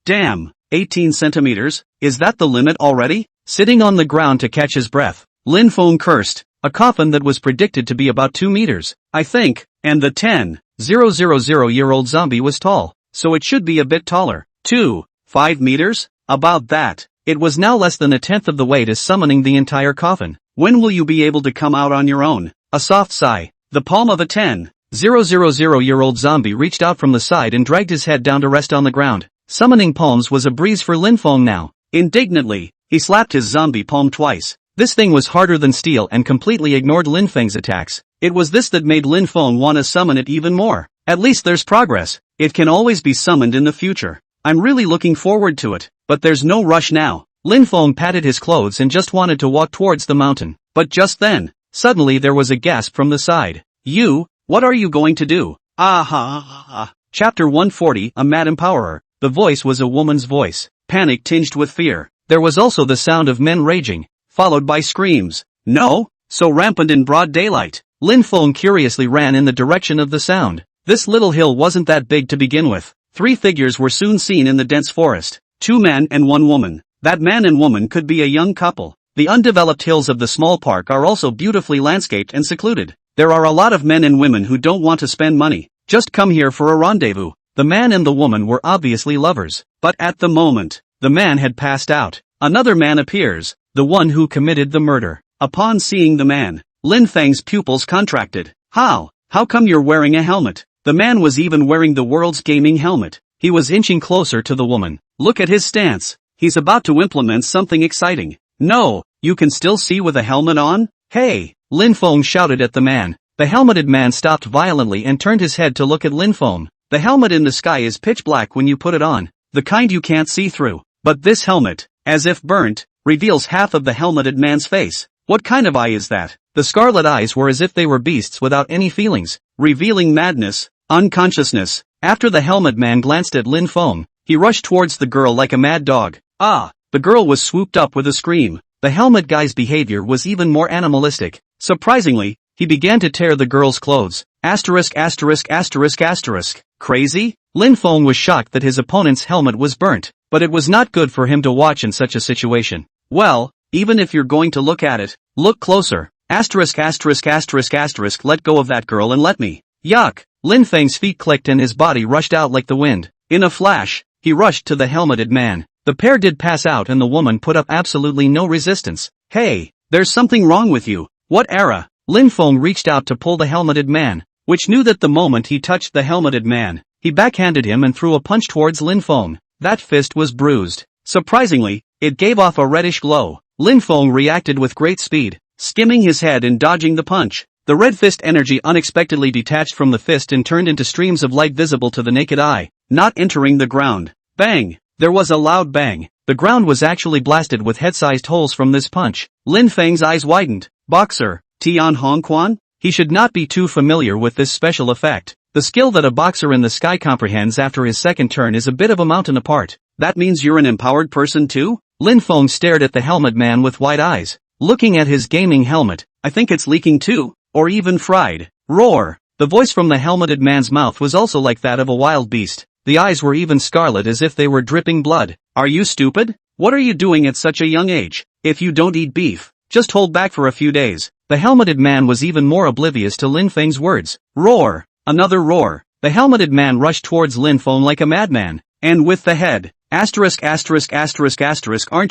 Damn. 18 centimeters? Is that the limit already? Sitting on the ground to catch his breath, Lin Feng cursed. A coffin that was predicted to be about 2 meters, I think, and the 10,000-year-old zombie was tall, so it should be a bit taller. 2. 5 meters? About that. It was now less than a tenth of the weight as summoning the entire coffin. When will you be able to come out on your own? A soft sigh. The palm of a 10,000-year-old zombie reached out from the side and dragged his head down to rest on the ground. Summoning palms was a breeze for Lin Feng now. Indignantly, he slapped his zombie palm twice. This thing was harder than steel and completely ignored Lin Feng's attacks. It was this that made Lin Feng want to summon it even more. At least there's progress. It can always be summoned in the future. I'm really looking forward to it. But there's no rush now. Lin Feng patted his clothes and just wanted to walk towards the mountain. But just then, suddenly there was a gasp from the side. You, what are you going to do? Chapter 140, A Mad Empowerer. The voice was a woman's voice, panic tinged with fear. There was also the sound of men raging, followed by screams. No? So rampant in broad daylight. Lin Feng curiously ran in the direction of the sound. This little hill wasn't that big to begin with. 3 figures were soon seen in the dense forest. 2 men and 1 woman. That man and woman could be a young couple. The undeveloped hills of the small park are also beautifully landscaped and secluded. There are a lot of men and women who don't want to spend money. Just come here for a rendezvous. The man and the woman were obviously lovers. But at the moment, the man had passed out. Another man appears, the one who committed the murder. Upon seeing the man, Lin Feng's pupils contracted. How come you're wearing a helmet? The man was even wearing the world's gaming helmet. He was inching closer to the woman. Look at his stance. He's about to implement something exciting. No, you can still see with a helmet on? Hey! Lin Feng shouted at the man. The helmeted man stopped violently and turned his head to look at Lin Feng. The helmet in the sky is pitch black when you put it on. The kind you can't see through. But this helmet, as if burnt, reveals half of the helmeted man's face. What kind of eye is that? The scarlet eyes were as if they were beasts without any feelings, revealing madness, unconsciousness. After the helmet man glanced at Lin Feng, he rushed towards the girl like a mad dog. The girl was swooped up with a scream. The helmet guy's behavior was even more animalistic. Surprisingly, he began to tear the girl's clothes. Crazy? Lin Feng was shocked that his opponent's helmet was burnt, but it was not good for him to watch in such a situation. Well, even if you're going to look at it, look closer. Let go of that girl and let me. Yuck! Lin Feng's feet clicked and his body rushed out like the wind. In a flash, he rushed to the helmeted man. The pair did pass out and the woman put up absolutely no resistance. Hey, there's something wrong with you. What era? Lin Feng reached out to pull the helmeted man, which knew that the moment he touched the helmeted man, he backhanded him and threw a punch towards Lin Feng. That fist was bruised. Surprisingly, it gave off a reddish glow. Lin Feng reacted with great speed, skimming his head and dodging the punch. The red fist energy unexpectedly detached from the fist and turned into streams of light visible to the naked eye, not entering the ground. Bang! There was a loud bang. The ground was actually blasted with head-sized holes from this punch. Lin Feng's eyes widened. Boxer, Tian Hongquan? He should not be too familiar with this special effect. The skill that a boxer in the sky comprehends after his second turn is a bit of a mountain apart. That means you're an empowered person too? Lin Feng stared at the helmet man with wide eyes. Looking at his gaming helmet, I think it's leaking too. Or even fried. Roar! The voice from the helmeted man's mouth was also like that of a wild beast. The eyes were even scarlet as if they were dripping blood. Are you stupid? What are you doing at such a young age? If you don't eat beef, just hold back for a few days. The helmeted man was even more oblivious to Lin Feng's words. Roar! Another roar. The helmeted man rushed towards Lin Feng like a madman. And with the head. Aren't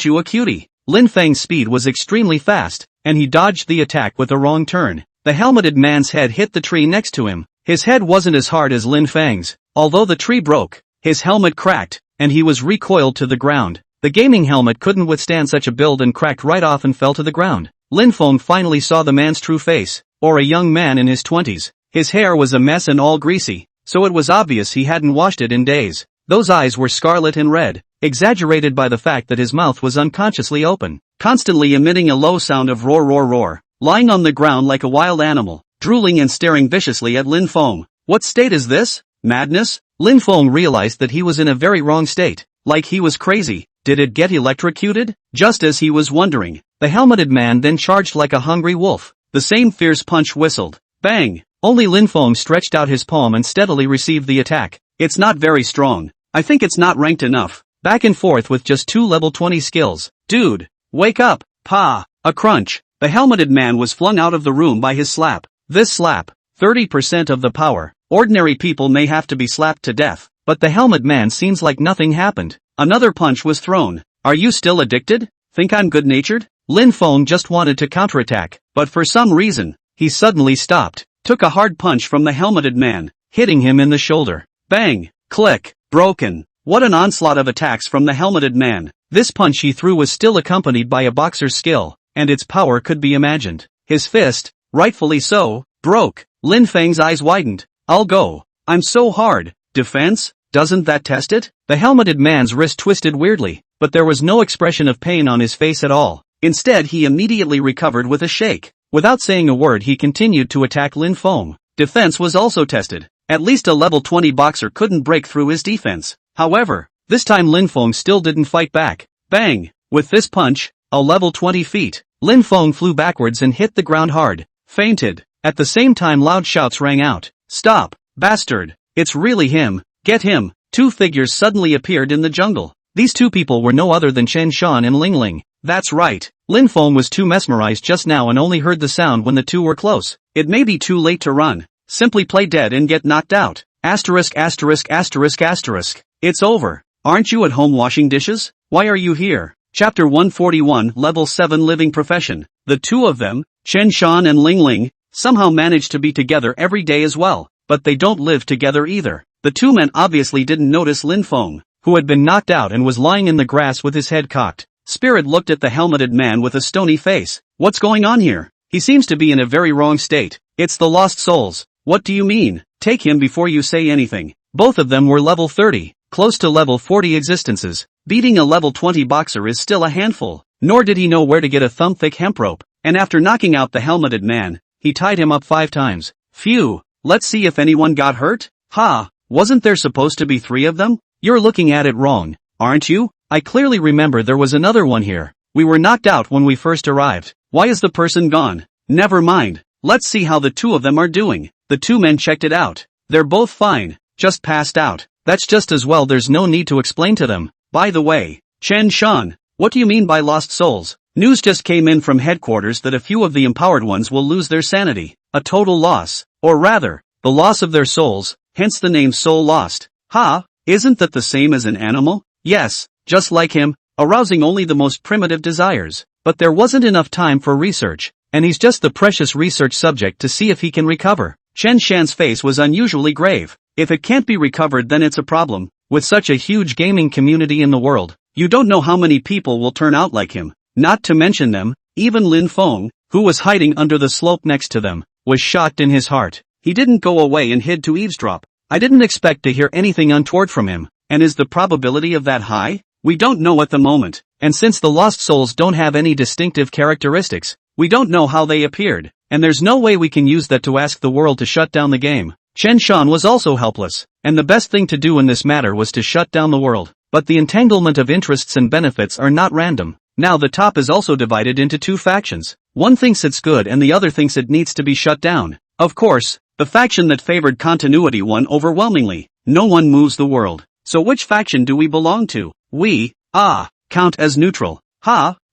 you a cutie? Lin Feng's speed was extremely fast, and he dodged the attack with a wrong turn. The helmeted man's head hit the tree next to him. His head wasn't as hard as Lin Feng's. Although the tree broke, his helmet cracked, and he was recoiled to the ground. The gaming helmet couldn't withstand such a build and cracked right off and fell to the ground. Lin Feng finally saw the man's true face, or a young man in his 20s. His hair was a mess and all greasy, so it was obvious he hadn't washed it in days. Those eyes were scarlet and red, exaggerated by the fact that his mouth was unconsciously open, constantly emitting a low sound of roar roar roar, lying on the ground like a wild animal, drooling and staring viciously at Lin Feng. What state is this? Madness? Lin Feng realized that he was in a very wrong state, like he was crazy. Did it get electrocuted? Just as he was wondering, the helmeted man then charged like a hungry wolf. The same fierce punch whistled. Bang! Only Lin Feng stretched out his palm and steadily received the attack. It's not very strong. I think it's not ranked enough. Back and forth with just 2 level 20 skills. Dude! Wake up! Pa! A crunch. The helmeted man was flung out of the room by his slap. This slap, 30% of the power. Ordinary people may have to be slapped to death. but the helmet man seems like nothing happened. Another punch was thrown. Are you still addicted? Think I'm good-natured? Lin Feng just wanted to counterattack, but for some reason, he suddenly stopped, took a hard punch from the helmeted man, hitting him in the shoulder. Bang! Click! Broken! What an onslaught of attacks from the helmeted man. This punch he threw was still accompanied by a boxer's skill, and its power could be imagined. His fist, rightfully so, broke. Lin Feng's eyes widened. I'll go. I'm so hard. Defense? Doesn't that test it? The helmeted man's wrist twisted weirdly, but there was no expression of pain on his face at all. Instead he immediately recovered with a shake. Without saying a word he continued to attack Lin Feng. Defense was also tested. At least a level 20 boxer couldn't break through his defense. However, this time Lin Feng still didn't fight back. Bang! With this punch, a level 20 feet, Lin Feng flew backwards and hit the ground hard. Fainted. At the same time loud shouts rang out. Stop! Bastard! It's really him! Get him! Two figures suddenly appeared in the jungle. These two people were no other than Chen Shan and Ling Ling. That's right. Lin Feng was too mesmerized just now and only heard the sound when the two were close. It may be too late to run. Simply play dead and get knocked out. Asterisk asterisk asterisk asterisk. It's over. Aren't you at home washing dishes? Why are you here? Chapter 141 Level 7 Living Profession. The two of them, Chen Shan and Ling Ling, somehow manage to be together every day as well, but they don't live together either. The two men obviously didn't notice Lin Feng, who had been knocked out and was lying in the grass with his head cocked. Spirit looked at the helmeted man with a stony face. What's going on here? He seems to be in a very wrong state. It's the lost souls. What do you mean? Take him before you say anything. Both of them were level 30, close to level 40 existences. Beating a level 20 boxer is still a handful. Nor did he know where to get a thumb-thick hemp rope. And after knocking out the helmeted man, he tied him up 5 times. Phew. Let's see if anyone got hurt? Ha! Wasn't there supposed to be 3 of them? You're looking at it wrong, aren't you? I clearly remember there was another one here. We were knocked out when we first arrived. Why is the person gone? Never mind. Let's see how the two of them are doing. The two men checked it out. They're both fine, just passed out. That's just as well, there's no need to explain to them. By the way, Chen Shan, what do you mean by lost souls? News just came in from headquarters that a few of the empowered ones will lose their sanity. A total loss. Or rather, the loss of their souls, hence the name Soul Lost. Ha! Isn't that the same as an animal? Yes, just like him, arousing only the most primitive desires. But there wasn't enough time for research, and he's just the precious research subject to see if he can recover. Chen Shan's face was unusually grave. If it can't be recovered then it's a problem. With such a huge gaming community in the world, you don't know how many people will turn out like him. Not to mention them, even Lin Feng, who was hiding under the slope next to them, was shocked in his heart. He didn't go away and hid to eavesdrop. I didn't expect to hear anything untoward from him. And is the probability of that high? We don't know at the moment. And since the lost souls don't have any distinctive characteristics, we don't know how they appeared. And there's no way we can use that to ask the world to shut down the game. Chen Shan was also helpless, and the best thing to do in this matter was to shut down the world. But the entanglement of interests and benefits are not random. Now the top is also divided into 2 factions. One thinks it's good and the other thinks it needs to be shut down. Of course, the faction that favored continuity won overwhelmingly. No one moves the world. So which faction do we belong to? We, count as neutral.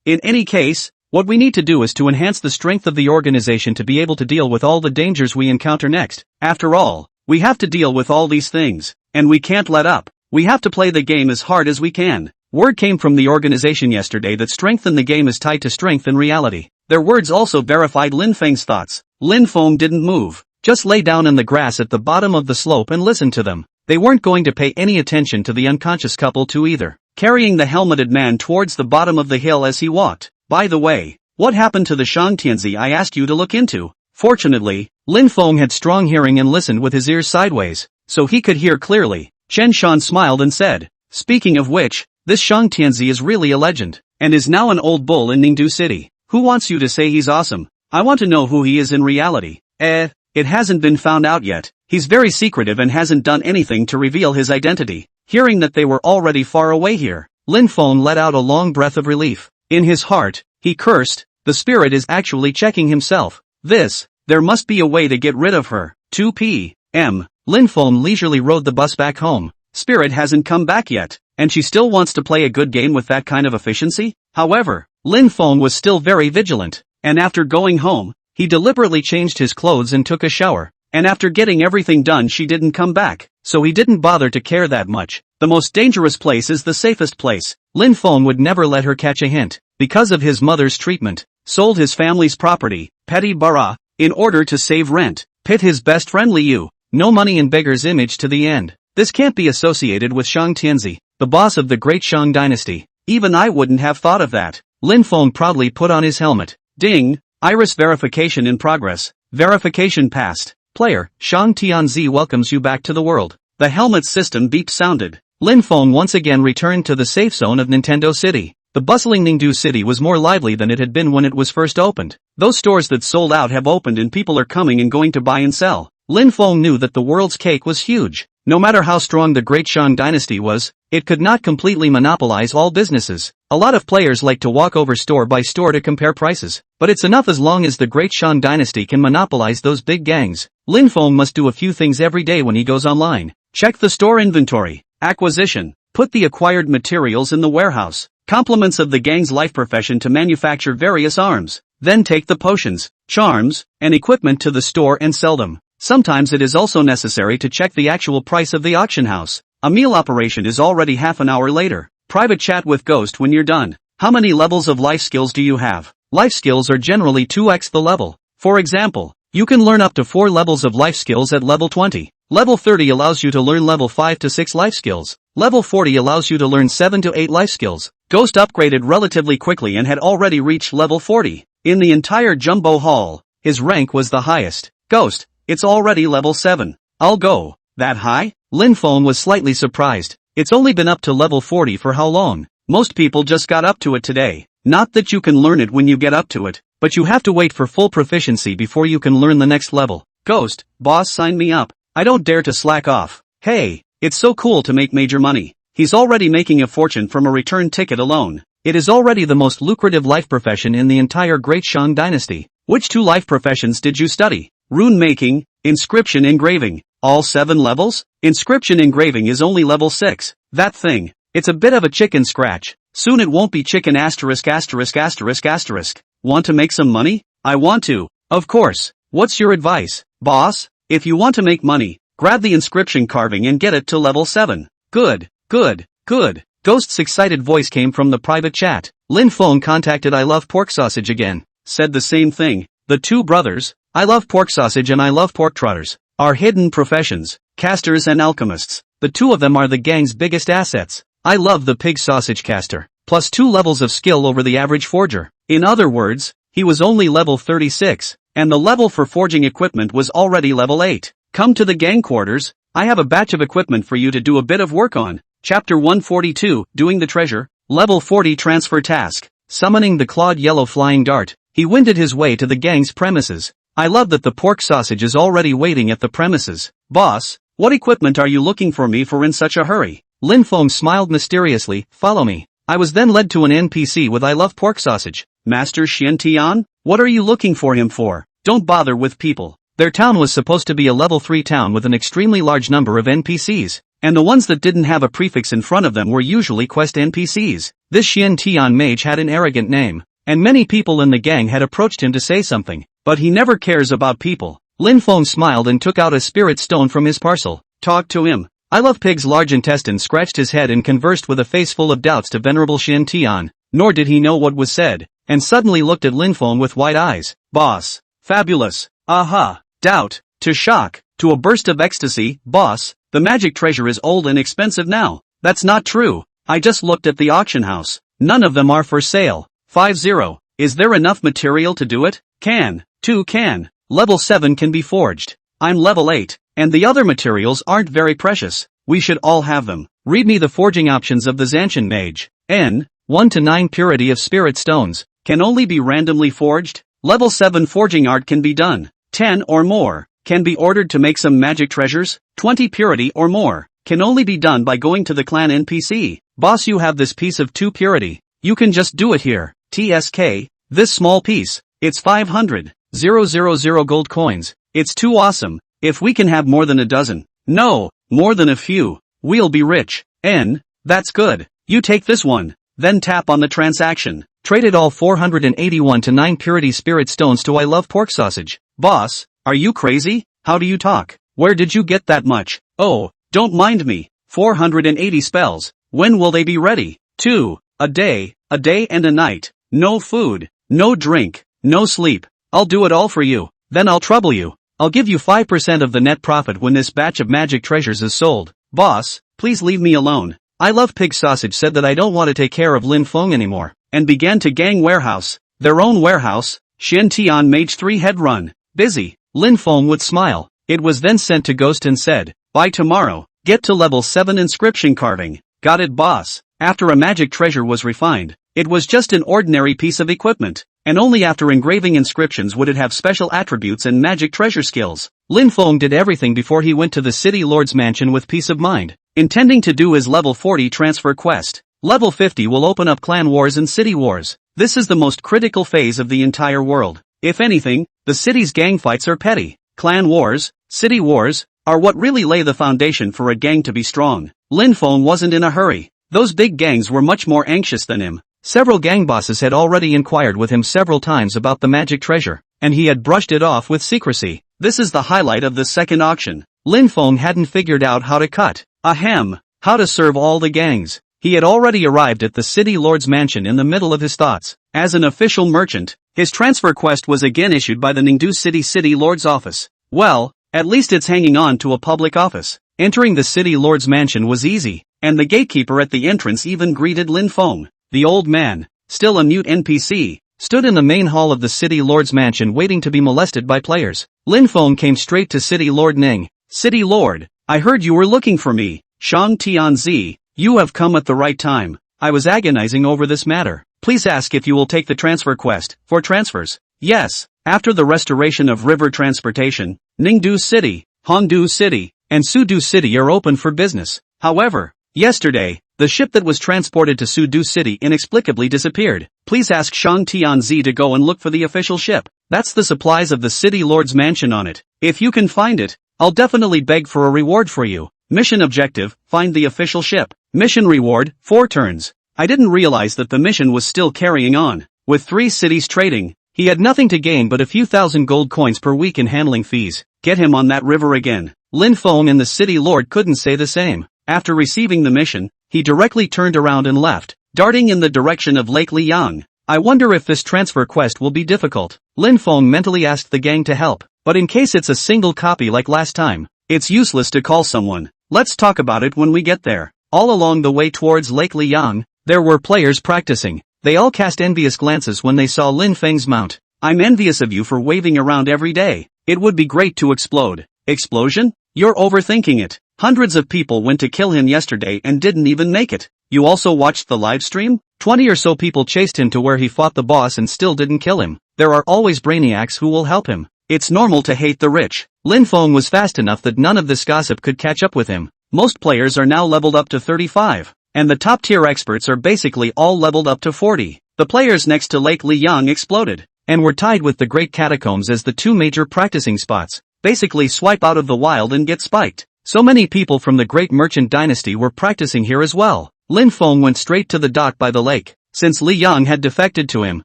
In any case, what we need to do is to enhance the strength of the organization to be able to deal with all the dangers we encounter next. After all, we have to deal with all these things. And we can't let up. We have to play the game as hard as we can. Word came from the organization yesterday that strength in the game is tied to strength in reality. Their words also verified Lin Feng's thoughts. Lin Feng didn't move. Just lay down in the grass at the bottom of the slope and listen to them. They weren't going to pay any attention to the unconscious couple too either, carrying the helmeted man towards the bottom of the hill as he walked. By the way, what happened to the Shangtianzi I asked you to look into? Fortunately, Lin Feng had strong hearing and listened with his ears sideways, so he could hear clearly. Chen Shan smiled and said, speaking of which, this Shangtianzi is really a legend, and is now an old bull in Ningdu City. Who wants you to say he's awesome? I want to know who he is in reality. It hasn't been found out yet. He's very secretive and hasn't done anything to reveal his identity. Hearing that they were already far away here, Lin Feng let out a long breath of relief. In his heart, he cursed, the spirit is actually checking himself. There must be a way to get rid of her. 2 p.m. Lin Feng leisurely rode the bus back home. Spirit hasn't come back yet, and she still wants to play a good game with that kind of efficiency? However, Lin Feng was still very vigilant, and after going home, he deliberately changed his clothes and took a shower, and after getting everything done she didn't come back. so he didn't bother to care that much. The most dangerous place is the safest place. Lin Feng would never let her catch a hint. Because of his mother's treatment, sold his family's property, petty bara, in order to save rent, pit his best friend Liu, no money in beggar's image to the end. This can't be associated with Shang Tianzi, the boss of the great Shang dynasty. Even I wouldn't have thought of that. Lin Feng proudly put on his helmet. Ding! Iris verification in progress. Verification passed. Player, Shang Tianzi welcomes you back to the world. The helmet's system beep sounded. Lin Feng once again returned to the safe zone of Nintendo City. The bustling Ningdu city was more lively than it had been when it was first opened. Those stores that sold out have opened and people are coming and going to buy and sell. Lin Feng knew that the world's cake was huge. No matter how strong the great Shang dynasty was, it could not completely monopolize all businesses. A lot of players like to walk over store by store to compare prices, but it's enough as long as the great Shang dynasty can monopolize those big gangs. Lin Feng must do a few things every day when he goes online. Check the store inventory. Acquisition. Put the acquired materials in the warehouse. Complements of the gang's life profession to manufacture various arms. Then take the potions, charms, and equipment to the store and sell them. Sometimes it is also necessary to check the actual price of the auction house. A meal operation is already half an hour later. Private chat with Ghost when you're done. How many levels of life skills do you have? Life skills are generally 2x the level. For example, you can learn up to 4 levels of life skills at level 20. Level 30 allows you to learn level 5 to 6 life skills. Level 40 allows you to learn 7 to 8 life skills. Ghost upgraded relatively quickly and had already reached level 40. In the entire Jumbo Hall, his rank was the highest. Ghost, it's already level 7. I'll go. That high? Lin Feng was slightly surprised. It's only been up to level 40 for how long? Most people just got up to it today. Not that you can learn it when you get up to it, but you have to wait for full proficiency before you can learn the next level. Ghost, boss sign me up. I don't dare to slack off. Hey, it's so cool to make major money. He's already making a fortune from a return ticket alone. It is already the most lucrative life profession in the entire Great Shang dynasty. Which 2 life professions did you study? Rune making, inscription engraving. All 7 levels? Inscription engraving is only level 6. That thing. It's a bit of a chicken scratch. Soon it won't be chicken asterisk asterisk asterisk asterisk. Want to make some money? I want to. Of course. What's your advice, boss? If you want to make money, grab the inscription carving and get it to level 7. Good, good, good. Ghost's excited voice came from the private chat. Lin Feng contacted I Love Pork Sausage again. Said the same thing. The 2 brothers, I Love Pork Sausage and I Love Pork Trotters, are hidden professions, casters and alchemists. The 2 of them are the gang's biggest assets. I love the pig sausage caster, plus 2 levels of skill over the average forger. In other words, he was only level 36, and the level for forging equipment was already level 8. Come to the gang quarters, I have a batch of equipment for you to do a bit of work on. Chapter 142, Doing the Treasure, Level 40 Transfer Task. Summoning the clawed yellow flying dart, he wended his way to the gang's premises. I love that the pork sausage is already waiting at the premises. Boss, what equipment are you looking for me for in such a hurry? Lin Feng smiled mysteriously. Follow me. I was then led to an NPC with I Love Pork Sausage. Master Xian Tian? What are you looking for him for? Don't bother with people. Their town was supposed to be a level 3 town with an extremely large number of NPCs, and the ones that didn't have a prefix in front of them were usually quest NPCs. This Xian Tian mage had an arrogant name, and many people in the gang had approached him to say something, but he never cares about people. Lin Feng smiled and took out a spirit stone from his parcel. Talk to him. I Love Pig's large intestine scratched his head and conversed with a face full of doubts to venerable Xian Tian, nor did he know what was said, and suddenly looked at Lin Feng with wide eyes. Boss. Fabulous. Aha. Doubt. To shock. To a burst of ecstasy. Boss, the magic treasure is old and expensive now. That's not true. I just looked at the auction house. None of them are for sale. 50. Is there enough material to do it? Can. 2 can. Level 7 can be forged. I'm level 8, and the other materials aren't very precious. We should all have them. Read me the forging options of the Zanshin mage. N. 1 to 9 purity of spirit stones. Can only be randomly forged. Level 7 forging art can be done. 10 or more. Can be ordered to make some magic treasures. 20 purity or more. Can only be done by going to the clan NPC. Boss, you have this piece of 2 purity. You can just do it here. TSK. This small piece. It's 500. 000 gold coins. It's too awesome. If we can have more than a dozen. No, more than a few. We'll be rich. N. That's good. You take this one. Then tap on the transaction. Traded all 481 to 9 purity spirit stones to I Love Pork Sausage. Boss, are you crazy? How do you talk? Where did you get that much? Oh, Don't mind me. 480 spells. When will they be ready? 2. A day and a night. No food, no drink, no sleep. I'll do it all for you. Then I'll trouble you. I'll give you 5% of the net profit when this batch of magic treasures is sold. Boss, please leave me alone. I Love Pig Sausage said that I don't want to take care of Lin Feng anymore, and began to gang warehouse. Their own warehouse. Shen Tian Mage 3 head run. Busy. Lin Feng would smile. It was then sent to Ghost and said, by tomorrow, get to level 7 inscription carving. Got it, boss. After a magic treasure was refined, it was just an ordinary piece of equipment, and only after engraving inscriptions would it have special attributes and magic treasure skills. Lin Feng did everything before he went to the City Lord's mansion with peace of mind, intending to do his level 40 transfer quest. Level 50 will open up clan wars and city wars. This is the most critical phase of the entire world. If anything, the city's gang fights are petty. Clan wars, city wars, are what really lay the foundation for a gang to be strong. Lin Feng wasn't in a hurry. Those big gangs were much more anxious than him. Several gang bosses had already inquired with him several times about the magic treasure, and he had brushed it off with secrecy. This is the highlight of the second auction. Lin Feng hadn't figured out how to cut a hem, how to serve all the gangs. He had already arrived at the City Lord's mansion in the middle of his thoughts. As an official merchant, his transfer quest was again issued by the Ningdu City Lord's office. Well, at least it's hanging on to a public office. Entering the City Lord's mansion was easy, and the gatekeeper at the entrance even greeted Lin Feng. The old man, still a mute NPC, stood in the main hall of the City Lord's mansion waiting to be molested by players. Lin Feng came straight to City Lord Ning. City Lord, I heard you were looking for me. Shang Tianzi, you have come at the right time. I was agonizing over this matter. Please ask if you will take the transfer quest, for transfers. Yes, after the restoration of river transportation, Ningdu City, Hongdu City, and Sudu City are open for business. However, yesterday, the ship that was transported to Sudu City inexplicably disappeared. Please ask Shang Tianzi to go and look for the official ship. That's the supplies of the City Lord's mansion on it. If you can find it, I'll definitely beg for a reward for you. Mission objective, find the official ship. Mission reward, 4 turns. I didn't realize that the mission was still carrying on. With 3 cities trading, he had nothing to gain but a few thousand gold coins per week in handling fees. Get him on that river again. Lin Feng and the City Lord couldn't say the same. After receiving the mission, he directly turned around and left, darting in the direction of Lake Liang. I wonder if this transfer quest will be difficult. Lin Feng mentally asked the gang to help, but in case it's a single copy like last time, it's useless to call someone. Let's talk about it when we get there. All along the way towards Lake Liang, there were players practicing. They all cast envious glances when they saw Lin Feng's mount. I'm envious of you for waving around every day. It would be great to explode. Explosion? You're overthinking it. Hundreds of people went to kill him yesterday and didn't even make it. You also watched the live stream? 20 or so people chased him to where he fought the boss and still didn't kill him. There are always brainiacs who will help him. It's normal to hate the rich. Lin Feng was fast enough that none of this gossip could catch up with him. Most players are now leveled up to 35, and the top tier experts are basically all leveled up to 40. The players next to Lake Liang exploded, and were tied with the Great Catacombs as the 2 major practicing spots. Basically swipe out of the wild and get spiked. So many people from the Great Merchant Dynasty were practicing here as well. Lin Feng went straight to the dock by the lake. Since Liang had defected to him,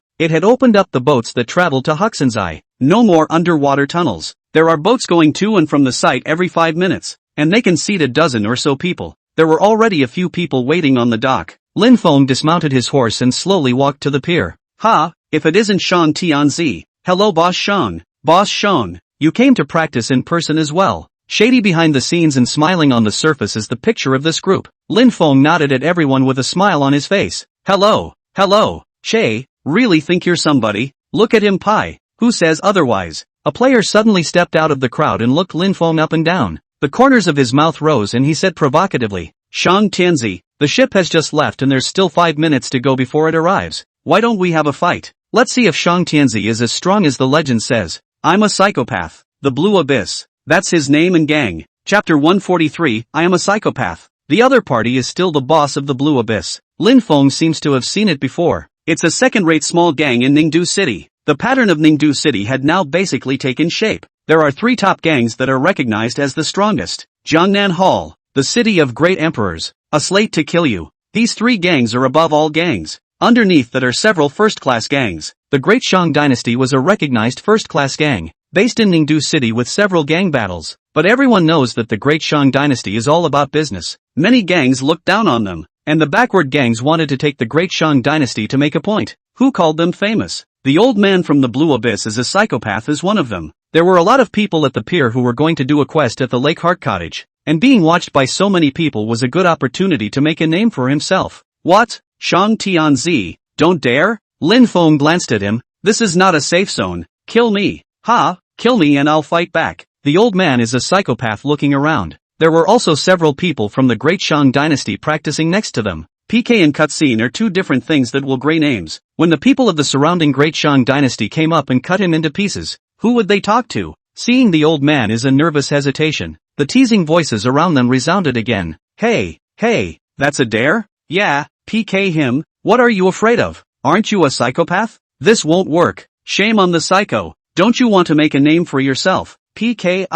it had opened up the boats that traveled to Huxenzai. No more underwater tunnels. There are boats going to and from the site every 5 minutes, and they can seat a dozen or so people. There were already a few people waiting on the dock. Lin Feng dismounted his horse and slowly walked to the pier. Ha, if it isn't Shang Tianzi. Hello Boss Shang. Boss Shang, you came to practice in person as well. Shady behind the scenes and smiling on the surface is the picture of this group. Lin Feng nodded at everyone with a smile on his face. Hello, Shay, really think you're somebody? Look at him Pai. Who says otherwise? A player suddenly stepped out of the crowd and looked Lin Feng up and down. The corners of his mouth rose and he said provocatively, Shang Tianzi, the ship has just left and there's still 5 minutes to go before it arrives. Why don't we have a fight? Let's see if Shang Tianzi is as strong as the legend says. I'm a psychopath. The Blue Abyss. That's his name and gang. Chapter 143, I am a psychopath. The other party is still the boss of the Blue Abyss. Lin Feng seems to have seen it before. It's a second-rate small gang in Ningdu City. The pattern of Ningdu City had now basically taken shape. There are 3 top gangs that are recognized as the strongest. Jiangnan Hall, the city of great emperors, a slate to kill you. These 3 gangs are above all gangs. Underneath that are several first-class gangs. The Great Shang Dynasty was a recognized first-class gang, based in Ningdu City with several gang battles. But everyone knows that the Great Shang dynasty is all about business. Many gangs looked down on them, and the backward gangs wanted to take the Great Shang dynasty to make a point. Who called them famous? The old man from the Blue Abyss as a psychopath is one of them. There were a lot of people at the pier who were going to do a quest at the Lake Heart Cottage, and being watched by so many people was a good opportunity to make a name for himself. What? Shang Tianzi, don't dare? Lin Feng glanced at him. This is not a safe zone. Kill me. Ha, kill me and I'll fight back. The old man is a psychopath looking around. There were also several people from the Great Shang dynasty practicing next to them. PK and cutscene are two different things that will gray names. When the people of the surrounding Great Shang dynasty came up and cut him into pieces, who would they talk to? Seeing the old man is a nervous hesitation. The teasing voices around them resounded again. Hey, that's a dare? Yeah, PK him. What are you afraid of? Aren't you a psychopath? This won't work. Shame on the psycho. Don't you want to make a name for yourself? PK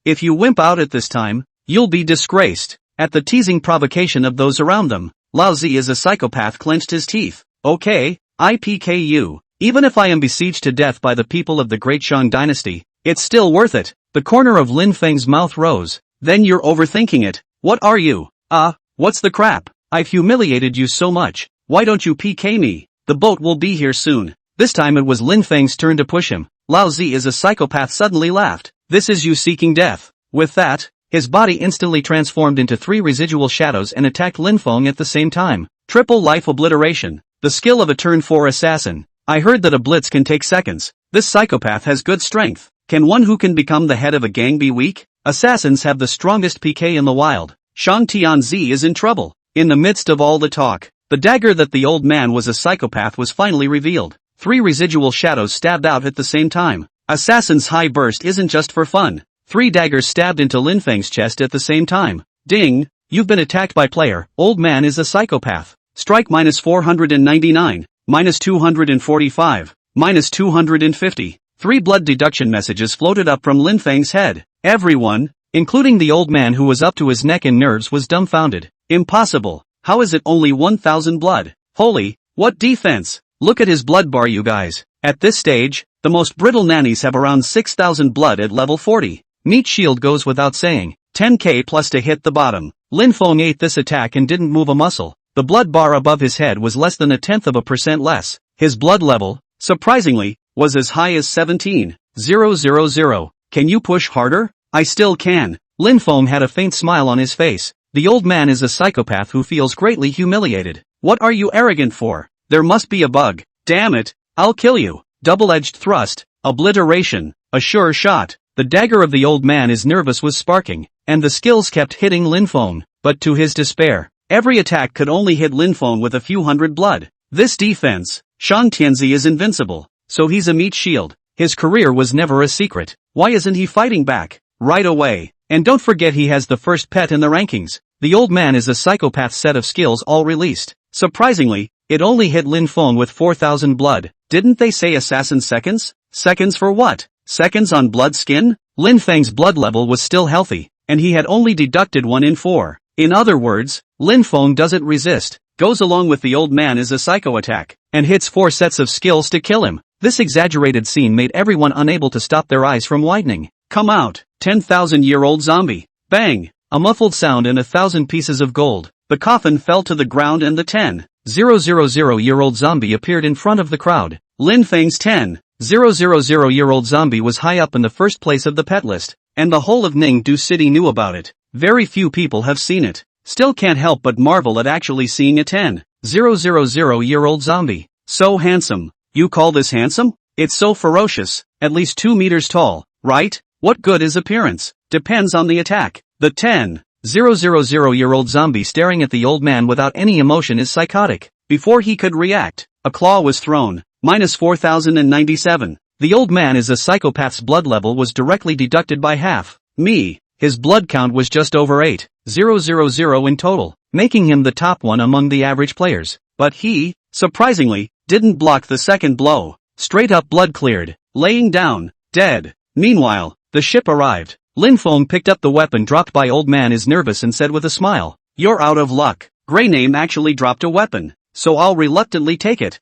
if you wimp out at this time, you'll be disgraced. At the teasing provocation of those around them, Lao Zi as a psychopath clenched his teeth. Okay, I PK you. Even if I am besieged to death by the people of the Great Shang dynasty, it's still worth it. The corner of Lin Feng's mouth rose. Then you're overthinking it. What are you? What's the crap? I've humiliated you so much. Why don't you PK me? The boat will be here soon. This time it was Lin Feng's turn to push him. Lao Zi as a psychopath suddenly laughed. This is you seeking death. With that, his body instantly transformed into 3 residual shadows and attacked Lin Feng at the same time. Triple life obliteration. The skill of a turn 4 assassin. I heard that a blitz can take seconds. This psychopath has good strength. Can one who can become the head of a gang be weak? Assassins have the strongest PK in the wild. Shang Tianzi is in trouble. In the midst of all the talk, the dagger that the old man was a psychopath was finally revealed. 3 residual shadows stabbed out at the same time. Assassin's high burst isn't just for fun. 3 daggers stabbed into Lin Feng's chest at the same time. Ding! You've been attacked by player. Old man is a psychopath. Strike -499, -245, -250. 3 blood deduction messages floated up from Lin Feng's head. Everyone, including the old man who was up to his neck in nerves, was dumbfounded. Impossible. How is it only 1000 blood? Holy, what defense? Look at his blood bar, you guys. At this stage, the most brittle nannies have around 6000 blood at level 40. Meat shield goes without saying. 10k plus to hit the bottom. Lin Feng ate this attack and didn't move a muscle. The blood bar above his head was less than 0.1% less. His blood level, surprisingly, was as high as 17,000. Can you push harder? I still can. Lin Feng had a faint smile on his face. The old man is a psychopath who feels greatly humiliated. What are you arrogant for? There must be a bug. Damn it, I'll kill you. Double-edged thrust, obliteration, a sure shot. The dagger of the old man is nervous was sparking, and the skills kept hitting Lin Feng, but to his despair, every attack could only hit Lin Feng with a few hundred blood. This defense, Shang Tianzi is invincible, so he's a meat shield. His career was never a secret. Why isn't he fighting back? Right away. And don't forget he has the first pet in the rankings. The old man is a psychopath set of skills all released. Surprisingly, it only hit Lin Feng with 4000 blood. Didn't they say assassin seconds? Seconds for what? Seconds on blood skin? Lin Feng's blood level was still healthy, and he had only deducted 1 in 4. In other words, Lin Feng doesn't resist, goes along with the old man as a psycho attack, and hits 4 sets of skills to kill him. This exaggerated scene made everyone unable to stop their eyes from widening. Come out, 10,000-year-old zombie. Bang! A muffled sound and 1,000 pieces of gold. The coffin fell to the ground and the 10,000-year-old zombie appeared in front of the crowd. Lin Feng's 10,000-year-old zombie was high up in the first place of the pet list, and the whole of Ningdu City knew about it. Very few people have seen it. Still can't help but marvel at actually seeing a 10,000-year-old zombie. So handsome. You call this handsome? It's so ferocious, at least 2 meters tall, right? What good is appearance? Depends on the attack. The 10,000-year-old zombie staring at the old man without any emotion is psychotic. Before he could react, a claw was thrown. -4097. The old man is a psychopath's blood level was directly deducted by half. His blood count was just over 8,000 in total, making him the top one among the average players. But he, surprisingly, didn't block the second blow. Straight up blood cleared, laying down, dead. Meanwhile, the ship arrived. Lin Feng picked up the weapon dropped by old man is nervous and said with a smile, "You're out of luck. Grey Name actually dropped a weapon, so I'll reluctantly take it.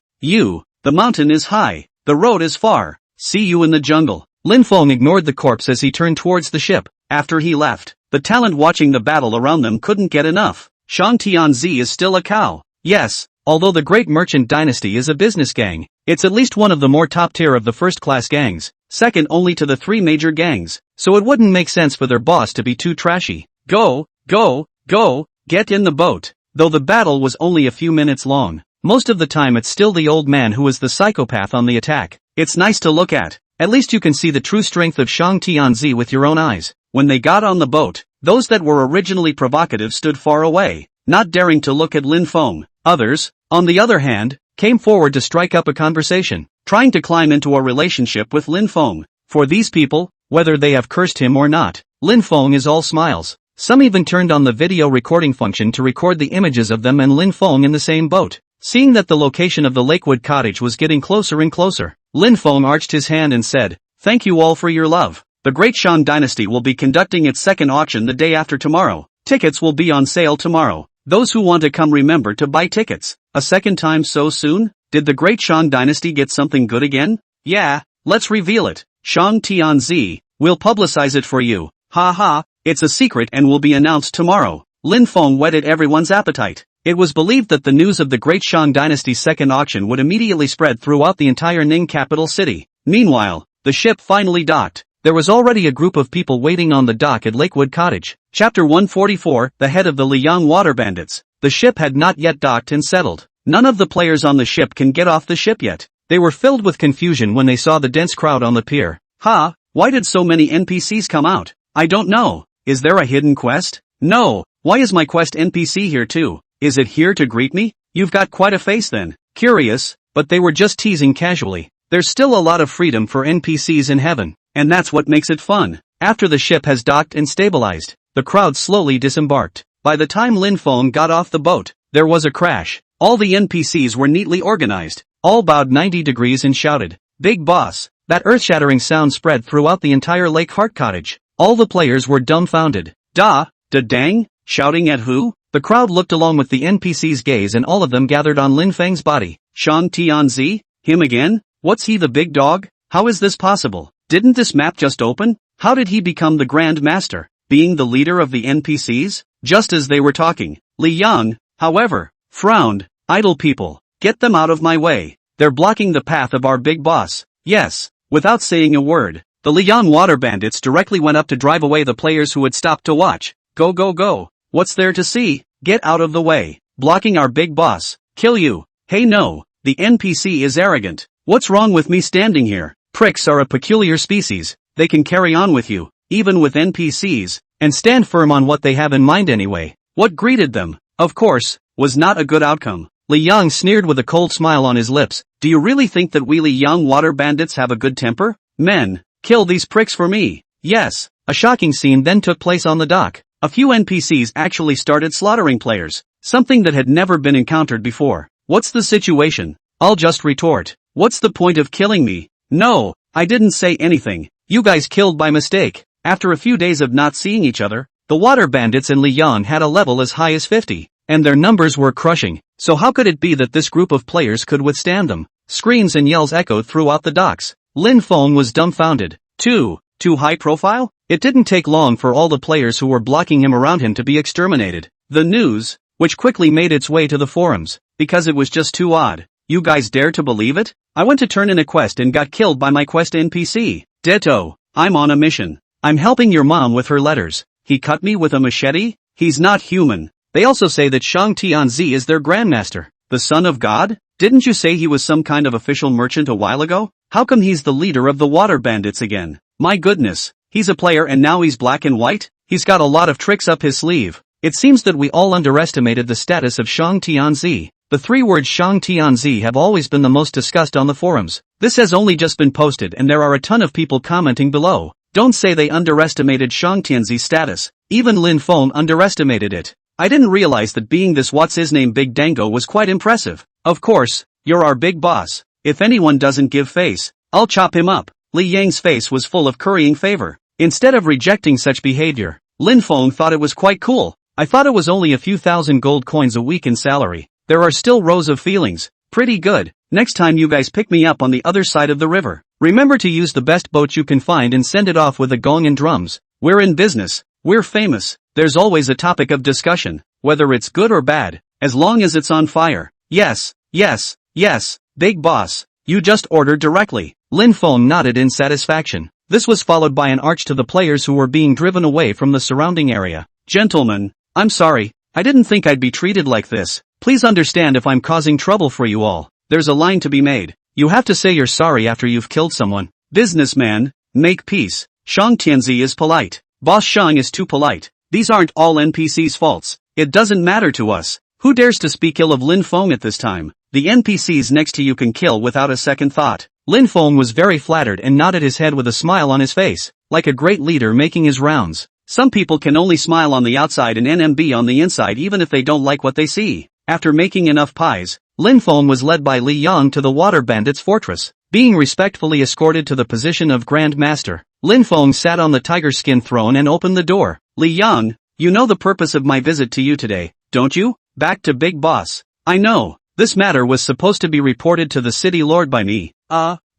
The mountain is high, the road is far. See you in the jungle." Lin Feng ignored the corpse as he turned towards the ship. After he left, the talent watching the battle around them couldn't get enough. Shang Tianzi is still a cow. Yes, although the Great Merchant Dynasty is a business gang, it's at least one of the more top tier of the first-class gangs, second only to the three major gangs, so it wouldn't make sense for their boss to be too trashy. Go, go, go, get in the boat. Though the battle was only a few minutes long, most of the time it's still the old man who is the psychopath on the attack. It's nice to look at. At least you can see the true strength of Shang Tianzi with your own eyes. When they got on the boat, those that were originally provocative stood far away, not daring to look at Lin Feng. Others, on the other hand, came forward to strike up a conversation, trying to climb into a relationship with Lin Feng. For these people, whether they have cursed him or not, Lin Feng is all smiles. Some even turned on the video recording function to record the images of them and Lin Feng in the same boat. Seeing that the location of the Lakewood cottage was getting closer and closer, Lin Feng arched his hand and said, "Thank you all for your love. The Great Shan Dynasty will be conducting its second auction the day after tomorrow. Tickets will be on sale tomorrow. Those who want to come remember to buy tickets." A second time so soon? Did the Great Shan Dynasty get something good again? Yeah, let's reveal it. Shang Tianzi, we'll publicize it for you. Ha ha, it's a secret and will be announced tomorrow. Lin Feng whetted everyone's appetite. It was believed that the news of the Great Shang Dynasty's second auction would immediately spread throughout the entire Ning capital city. Meanwhile, the ship finally docked. There was already a group of people waiting on the dock at Lakewood Cottage. Chapter 144, the head of the Liang water bandits. The ship had not yet docked and settled. None of the players on the ship can get off the ship yet. They were filled with confusion when they saw the dense crowd on the pier. Why did so many NPCs come out? I don't know. Is there a hidden quest? No. Why is my quest NPC here too? Is it here to greet me? You've got quite a face then. Curious, but they were just teasing casually. There's still a lot of freedom for NPCs in heaven, and that's what makes it fun. After the ship has docked and stabilized, the crowd slowly disembarked. By the time Lin Feng got off the boat, there was a crash. All the NPCs were neatly organized. All bowed 90 degrees and shouted, "Big boss!" That earth-shattering sound spread throughout the entire Lake Heart Cottage. All the players were dumbfounded. Dang? Shouting at who? The crowd looked along with the NPC's gaze and all of them gathered on Lin Feng's body. Shang Tianzi? Him again? What's he, the big dog? How is this possible? Didn't this map just open? How did he become the Grand Master, being the leader of the NPCs? Just as they were talking, Li Yang, however, frowned. "Idle people, get them out of my way. They're blocking the path of our big boss." Yes. Without saying a word, the Liang water bandits directly went up to drive away the players who had stopped to watch. Go go go. What's there to see? Get out of the way. Blocking our big boss. Kill you. Hey no, the NPC is arrogant. What's wrong with me standing here? Pricks are a peculiar species. They can carry on with you, even with NPCs, and stand firm on what they have in mind anyway. What greeted them, of course, was not a good outcome. Li Yang sneered with a cold smile on his lips. "Do you really think that we Li Yang water bandits have a good temper? Men, kill these pricks for me." Yes. A shocking scene then took place on the dock. A few NPCs actually started slaughtering players, something that had never been encountered before. What's the situation? I'll just retort. What's the point of killing me? No, I didn't say anything. You guys killed by mistake. After a few days of not seeing each other, the water bandits in Liang had a level as high as 50, and their numbers were crushing. So how could it be that this group of players could withstand them? Screams and yells echoed throughout the docks. Lin Feng was dumbfounded. Too high profile? It didn't take long for all the players who were blocking him around him to be exterminated. The news, which quickly made its way to the forums, because it was just too odd. You guys dare to believe it? I went to turn in a quest and got killed by my quest NPC. Ditto. I'm on a mission. I'm helping your mom with her letters. He cut me with a machete? He's not human. They also say that Shang Tianzi is their grandmaster, the son of God? Didn't you say he was some kind of official merchant a while ago? How come he's the leader of the water bandits again? My goodness, he's a player and now he's black and white? He's got a lot of tricks up his sleeve. It seems that we all underestimated the status of Shang Tianzi. The three words Shang Tianzi have always been the most discussed on the forums. This has only just been posted and there are a ton of people commenting below. Don't say they underestimated Shang Tianzi's status. Even Lin Feng underestimated it. I didn't realize that being this what's-his-name Big Dango was quite impressive. Of course, you're our big boss. If anyone doesn't give face, I'll chop him up. Li Yang's face was full of currying favor. Instead of rejecting such behavior, Lin Feng thought it was quite cool. I thought it was only a few thousand gold coins a week in salary. There are still rows of feelings. Pretty good. Next time you guys pick me up on the other side of the river, remember to use the best boat you can find and send it off with a gong and drums. We're in business. We're famous. There's always a topic of discussion, whether it's good or bad, as long as it's on fire. Yes, yes, yes, big boss. You just ordered directly. Lin Feng nodded in satisfaction. This was followed by an arch to the players who were being driven away from the surrounding area. Gentlemen, I'm sorry. I didn't think I'd be treated like this. Please understand if I'm causing trouble for you all. There's a line to be made. You have to say you're sorry after you've killed someone. Businessman, make peace. Shang Tianzi is polite. Boss Shang is too polite. These aren't all NPC's faults. It doesn't matter to us. Who dares to speak ill of Lin Feng at this time? The NPCs next to you can kill without a second thought. Lin Feng was very flattered and nodded his head with a smile on his face, like a great leader making his rounds. Some people can only smile on the outside and NMB on the inside even if they don't like what they see. After making enough pies, Lin Feng was led by Li Yang to the water bandits' fortress. Being respectfully escorted to the position of Grand Master, Lin Feng sat on the tiger skin throne and opened the door. Li Yang, you know the purpose of my visit to you today, don't you? Back to Big Boss. I know. This matter was supposed to be reported to the city lord by me.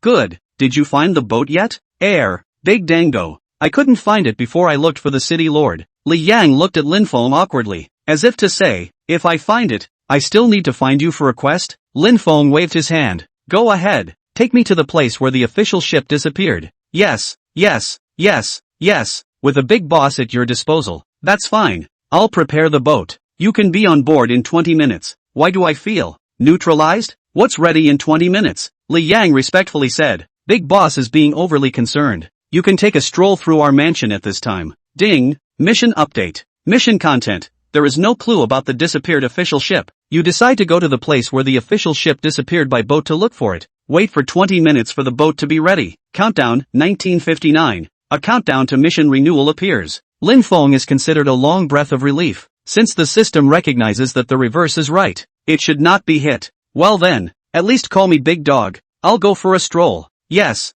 Good. Did you find the boat yet? Big Dango. I couldn't find it before I looked for the city lord. Li Yang looked at Lin Feng awkwardly, as if to say, if I find it, I still need to find you for a quest? Lin Feng waved his hand. Go ahead. Take me to the place where the official ship disappeared. Yes, with a big boss at your disposal. That's fine. I'll prepare the boat. You can be on board in 20 minutes. Why do I feel neutralized? What's ready in 20 minutes? Li Yang respectfully said. Big boss is being overly concerned. You can take a stroll through our mansion at this time. Ding. Mission update. Mission content. There is no clue about the disappeared official ship. You decide to go to the place where the official ship disappeared by boat to look for it. Wait for 20 minutes for the boat to be ready. Countdown, 1959. A countdown to mission renewal appears. Lin Feng is considered a long breath of relief, since the system recognizes that the reverse is right. It should not be hit. Well then, at least call me Big Dog. I'll go for a stroll. Yes,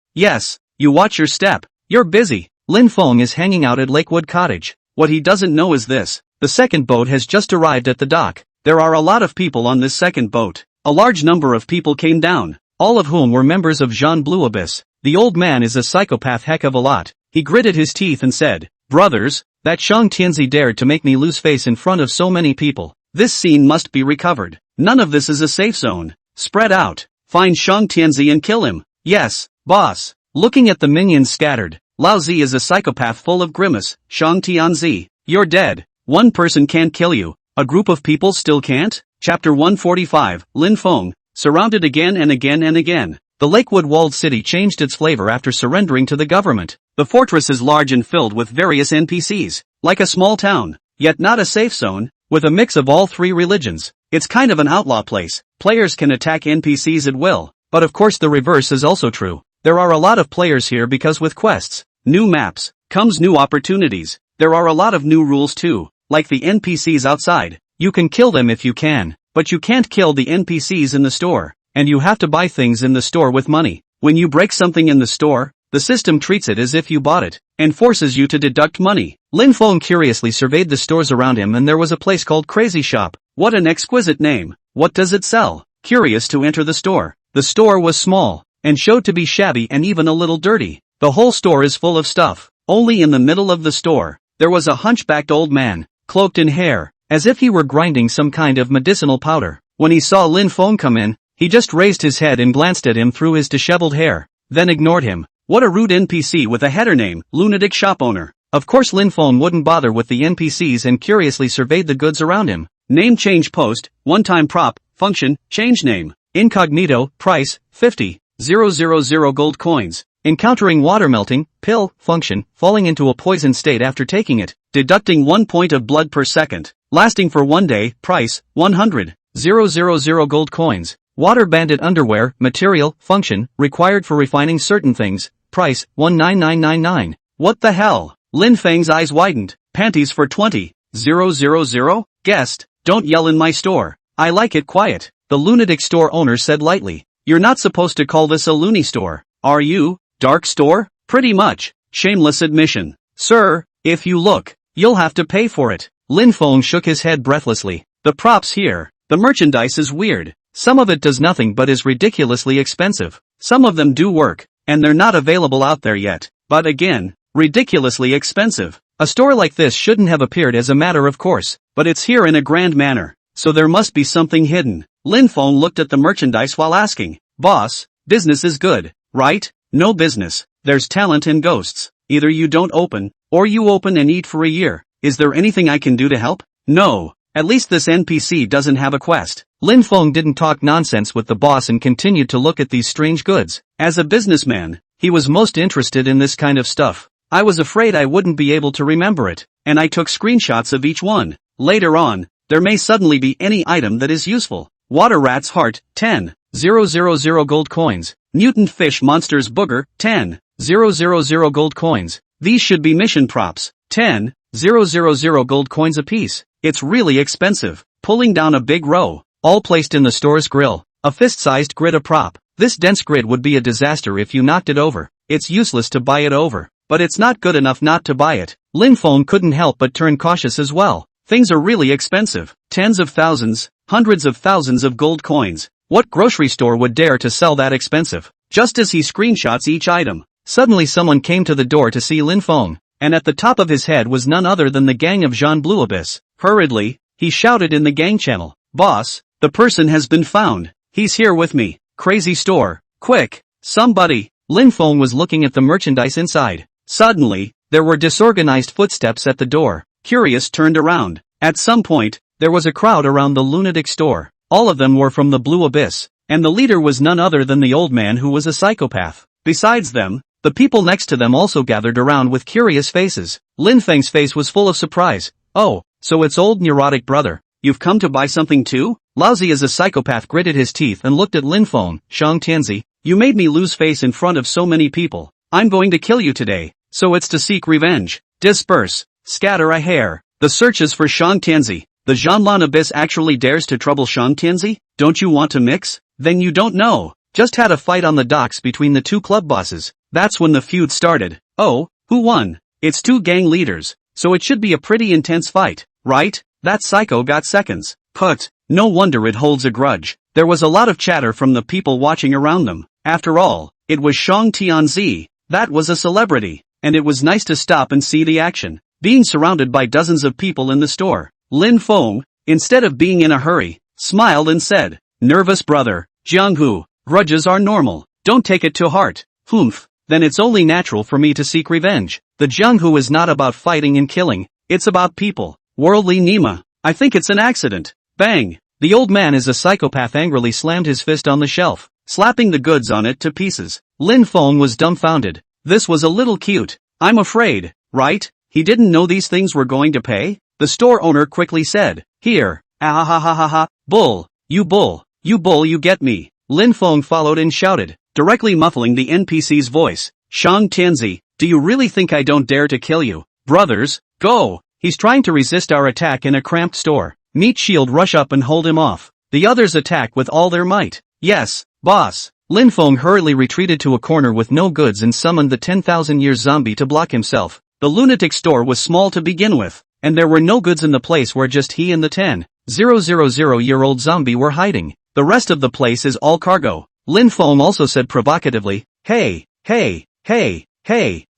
you watch your step. You're busy. Lin Feng is hanging out at Lakewood Cottage. What he doesn't know is this. The second boat has just arrived at the dock. There are a lot of people on this second boat. A large number of people came down, all of whom were members of Jean Blue Abyss. The old man is a psychopath heck of a lot. He gritted his teeth and said, brothers, that Shang Tianzi dared to make me lose face in front of so many people. This scene must be recovered. None of this is a safe zone. Spread out. Find Shang Tianzi and kill him. Yes, boss. Looking at the minions scattered, Lao Zi is a psychopath full of grimace. Shang Tianzi, you're dead. One person can't kill you. A group of people still can't? Chapter 145, Lin Feng, surrounded again and again and again. The Lakewood walled city changed its flavor after surrendering to the government. The fortress is large and filled with various NPCs, like a small town, yet not a safe zone, with a mix of all three religions. It's kind of an outlaw place. Players can attack NPCs at will, but of course the reverse is also true. There are a lot of players here because with quests, new maps, comes new opportunities. There are a lot of new rules too, like the NPCs outside. You can kill them if you can, but you can't kill the NPCs in the store, and you have to buy things in the store with money. When you break something in the store, the system treats it as if you bought it, and forces you to deduct money. Lin Feng curiously surveyed the stores around him and there was a place called Crazy Shop. What an exquisite name. What does it sell? Curious to enter the store. The store was small, and showed to be shabby and even a little dirty. The whole store is full of stuff. Only in the middle of the store, there was a hunchbacked old man, cloaked in hair, as if he were grinding some kind of medicinal powder. When he saw Lin Feng come in, he just raised his head and glanced at him through his disheveled hair, then ignored him. What a rude NPC with a header name, lunatic shop owner. Of course Lin Feng wouldn't bother with the NPCs and curiously surveyed the goods around him. Name change post, one-time prop, function, change name. Incognito, price, 50,000 gold coins. Encountering water melting, pill, function, falling into a poison state after taking it, deducting 1 point of blood per second. Lasting for 1 day, price, 100,000 gold coins. Water bandit underwear, material, function, required for refining certain things, price, 19999. What the hell? Lin Feng's eyes widened. Panties for 20,000? Guest, don't yell in my store. I like it quiet. The lunatic store owner said lightly. You're not supposed to call this a loony store, are you? Dark store? Pretty much. Shameless admission. Sir, if you look, you'll have to pay for it. Lin Feng shook his head breathlessly. The props here, the merchandise is weird. Some of it does nothing but is ridiculously expensive. Some of them do work, and they're not available out there yet. But again, Ridiculously expensive. A store like this shouldn't have appeared as a matter of course, but it's here in a grand manner, so there must be something hidden. Lin Feng looked at the merchandise while asking, "Boss, business is good, right?" "No business, there's talent and ghosts. Either you don't open, or you open and eat for a year. Is there anything I can do to help?" "No, at least this NPC doesn't have a quest." Lin Feng didn't talk nonsense with the boss and continued to look at these strange goods. As a businessman, he was most interested in this kind of stuff. "I was afraid I wouldn't be able to remember it, and I took screenshots of each one. Later on, there may suddenly be any item that is useful." Water rat's heart, 10,000 gold coins. Mutant fish monster's booger, 10,000 gold coins. These should be mission props, 10,000 gold coins apiece. It's really expensive. Pulling down a big row, all placed in the store's grill. A fist-sized grid a prop. This dense grid would be a disaster if you knocked it over. It's useless to buy it over. But it's not good enough not to buy it. Lin Feng couldn't help but turn cautious as well. Things are really expensive. Tens of thousands, hundreds of thousands of gold coins. What grocery store would dare to sell that expensive? Just as he screenshots each item, suddenly someone came to the door to see Lin Feng, and at the top of his head was none other than the gang of Jean Blue Abyss. Hurriedly, he shouted in the gang channel, "Boss, the person has been found. He's here with me. Crazy store. Quick, somebody." Lin Feng was looking at the merchandise inside. Suddenly, there were disorganized footsteps at the door. Curious turned around. At some point, there was a crowd around the lunatic store. All of them were from the Blue Abyss, and the leader was none other than the old man who was a psychopath. Besides them, the people next to them also gathered around with curious faces. Lin Feng's face was full of surprise. "Oh, so it's old neurotic brother. You've come to buy something too?" Lousy as a psychopath gritted his teeth and looked at Lin Feng. "Shang Tianzi, you made me lose face in front of so many people. I'm going to kill you today, so it's to seek revenge. Disperse, scatter a hair." The searches for Shang Tianzi. The Zhanlan Abyss actually dares to trouble Shang Tianzi? Don't you want to mix? Then you don't know. Just had a fight on the docks between the two club bosses. That's when the feud started. Oh, who won? It's two gang leaders, so it should be a pretty intense fight, right? That psycho got seconds. Put, no wonder it holds a grudge. There was a lot of chatter from the people watching around them. After all, it was Shang Tianzi. That was a celebrity, and it was nice to stop and see the action. Being surrounded by dozens of people in the store, Lin Feng, instead of being in a hurry, smiled and said, "Nervous brother, Jianghu, grudges are normal. Don't take it to heart." "Humph, then it's only natural for me to seek revenge. The Jianghu is not about fighting and killing, it's about people." Worldly Nima, I think it's an accident. Bang! The old man as a psychopath angrily slammed his fist on the shelf, slapping the goods on it to pieces. Lin Feng was dumbfounded. This was a little cute. "I'm afraid, right? He didn't know these things were going to pay?" The store owner quickly said, "Here, ah ha ha ha ha, bull, you bull, you bull, you get me." Lin Feng followed and shouted, directly muffling the NPC's voice, "Shang Tianzi, do you really think I don't dare to kill you? Brothers, go! He's trying to resist our attack in a cramped store. Meat Shield rush up and hold him off." The others attack with all their might. "Yes, boss." Lin Feng hurriedly retreated to a corner with no goods and summoned the 10,000-year zombie to block himself. The lunatic store was small to begin with, and there were no goods in the place where just he and the 10,000-year-old zombie were hiding. The rest of the place is all cargo. Lin Feng also said provocatively, hey,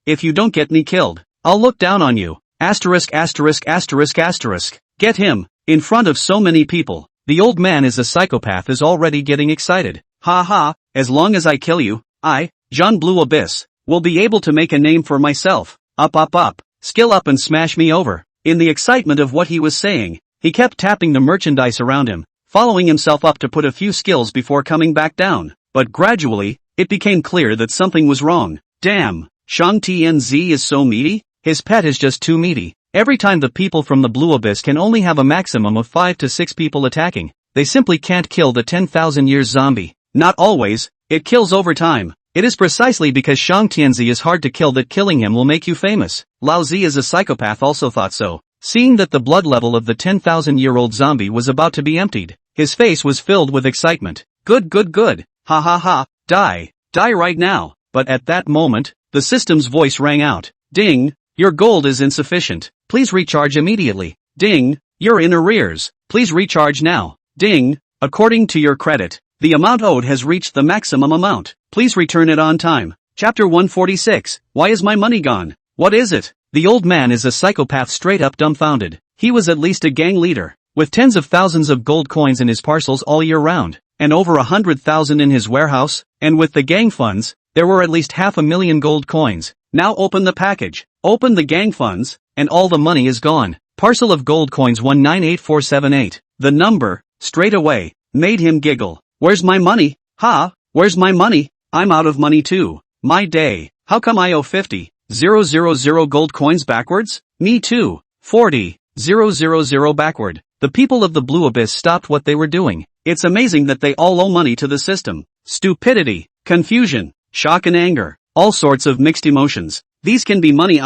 if you don't get me killed, I'll look down on you. Asterisk. Get him, in front of so many people. The old man is a psychopath is already getting excited. Ha ha, as long as I kill you, I, Jean Blue Abyss, will be able to make a name for myself. Up, skill up and smash me over. In the excitement of what he was saying, he kept tapping the merchandise around him, following himself up to put a few skills before coming back down. But gradually, it became clear that something was wrong. Damn, Shang Tianzi is so meaty? His pet is just too meaty. Every time the people from the Blue Abyss can only have a maximum of 5 to 6 people attacking. They simply can't kill the 10,000 years zombie. Not always, it kills over time. It is precisely because Shang Tianzi is hard to kill that killing him will make you famous. Lao Zi as a psychopath also thought so. Seeing that the blood level of the 10,000-year-old zombie was about to be emptied, his face was filled with excitement. Good. Ha ha ha, die right now. But at that moment, the system's voice rang out. Ding, your gold is insufficient. Please recharge immediately. Ding, you're in arrears. Please recharge now. Ding, according to your credit, the amount owed has reached the maximum amount. Please return it on time. Chapter 146, Why is my money gone? What is it? The old man is a psychopath, straight up dumbfounded. He was at least a gang leader, with tens of thousands of gold coins in his parcels all year round, and over 100,000 in his warehouse, and with the gang funds, there were at least 500,000 gold coins. Now open the package, open the gang funds, and all the money is gone. Parcel of gold coins 198478. The number, straight away, made him giggle. Where's my money? Ha, where's my money? I'm out of money too. My day, how come I owe 50,000 gold coins backwards? Me too. 40,000 backward. The people of the Blue Abyss stopped what they were doing. It's amazing that they all owe money to the system. Stupidity, confusion, shock and anger, all sorts of mixed emotions. These can be money,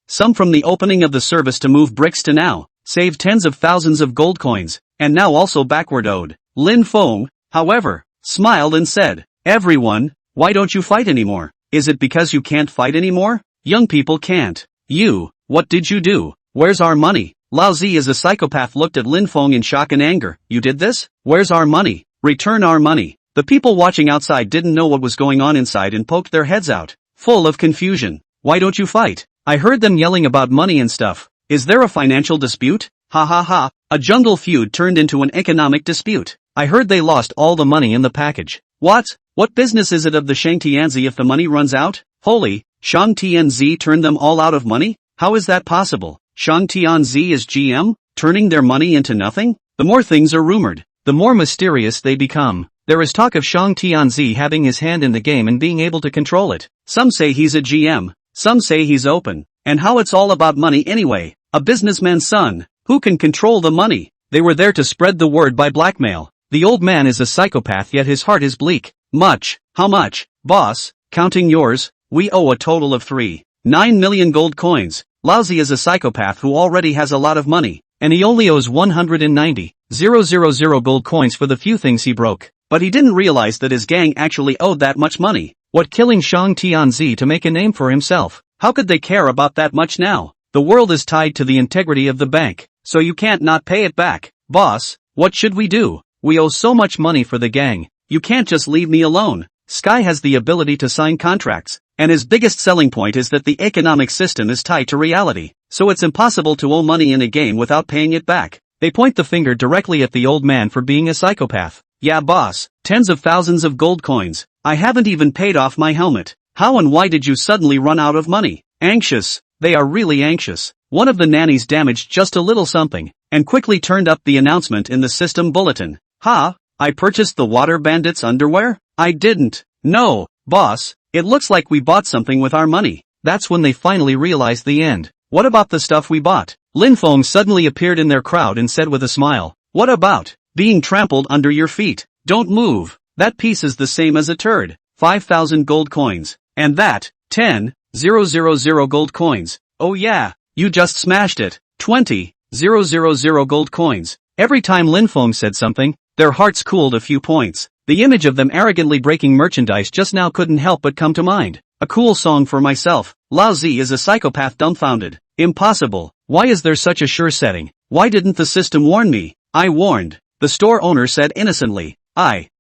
some from the opening of the service to move bricks to now, save tens of thousands of gold coins, and now also backward owed. Lin Feng, however, smiled and said, everyone, why don't you fight anymore? Is it because you can't fight anymore? Young people can't. You, what did you do? Where's our money? Lao Zi as a psychopath looked at Lin Feng in shock and anger. You did this? Where's our money? Return our money. The people watching outside didn't know what was going on inside and poked their heads out, full of confusion. Why don't you fight? I heard them yelling about money and stuff. Is there a financial dispute? Ha ha ha. A jungle feud turned into an economic dispute. I heard they lost all the money in the package. What? What business is it of the Shang Tianzi if the money runs out? Holy, Shang Tianzi turned them all out of money? How is that possible? Shang Tianzi is GM, turning their money into nothing? The more things are rumored, the more mysterious they become. There is talk of Shang Tianzi having his hand in the game and being able to control it. Some say he's a GM, some say he's open. And how it's all about money anyway. A businessman's son, who can control the money? They were there to spread the word by blackmail. The old man is a psychopath, yet his heart is bleak. Much. How much? Boss, counting yours, we owe a total of 3.9 million gold coins. Lao Zi is a psychopath who already has a lot of money, and he only owes 190,000 gold coins for the few things he broke. But he didn't realize that his gang actually owed that much money. What, killing Shang Tianzi to make a name for himself? How could they care about that much now? The world is tied to the integrity of the bank, so you can't not pay it back. Boss, what should we do? We owe so much money for the gang. You can't just leave me alone. Sky has the ability to sign contracts, and his biggest selling point is that the economic system is tied to reality, so it's impossible to owe money in a game without paying it back. They point the finger directly at the old man for being a psychopath. Yeah boss, tens of thousands of gold coins. I haven't even paid off my helmet. How and why did you suddenly run out of money? Anxious. They are really anxious. One of the nannies damaged just a little something, and quickly turned up the announcement in the system bulletin. Ha, I purchased the water bandits underwear? I didn't. No, boss, it looks like we bought something with our money. That's when they finally realized the end. What about the stuff we bought? Lin Feng suddenly appeared in their crowd and said with a smile, what about being trampled under your feet? Don't move. That piece is the same as a turd. 5,000 gold coins. And that, 10,000 gold coins. Oh yeah, you just smashed it. 20,000 gold coins. Every time Lin Feng said something, their hearts cooled a few points. The image of them arrogantly breaking merchandise just now couldn't help but come to mind. A cool song for myself. Lao Zi is a psychopath, dumbfounded. Impossible. Why is there such a sure setting? Why didn't the system warn me? I warned. The store owner said innocently.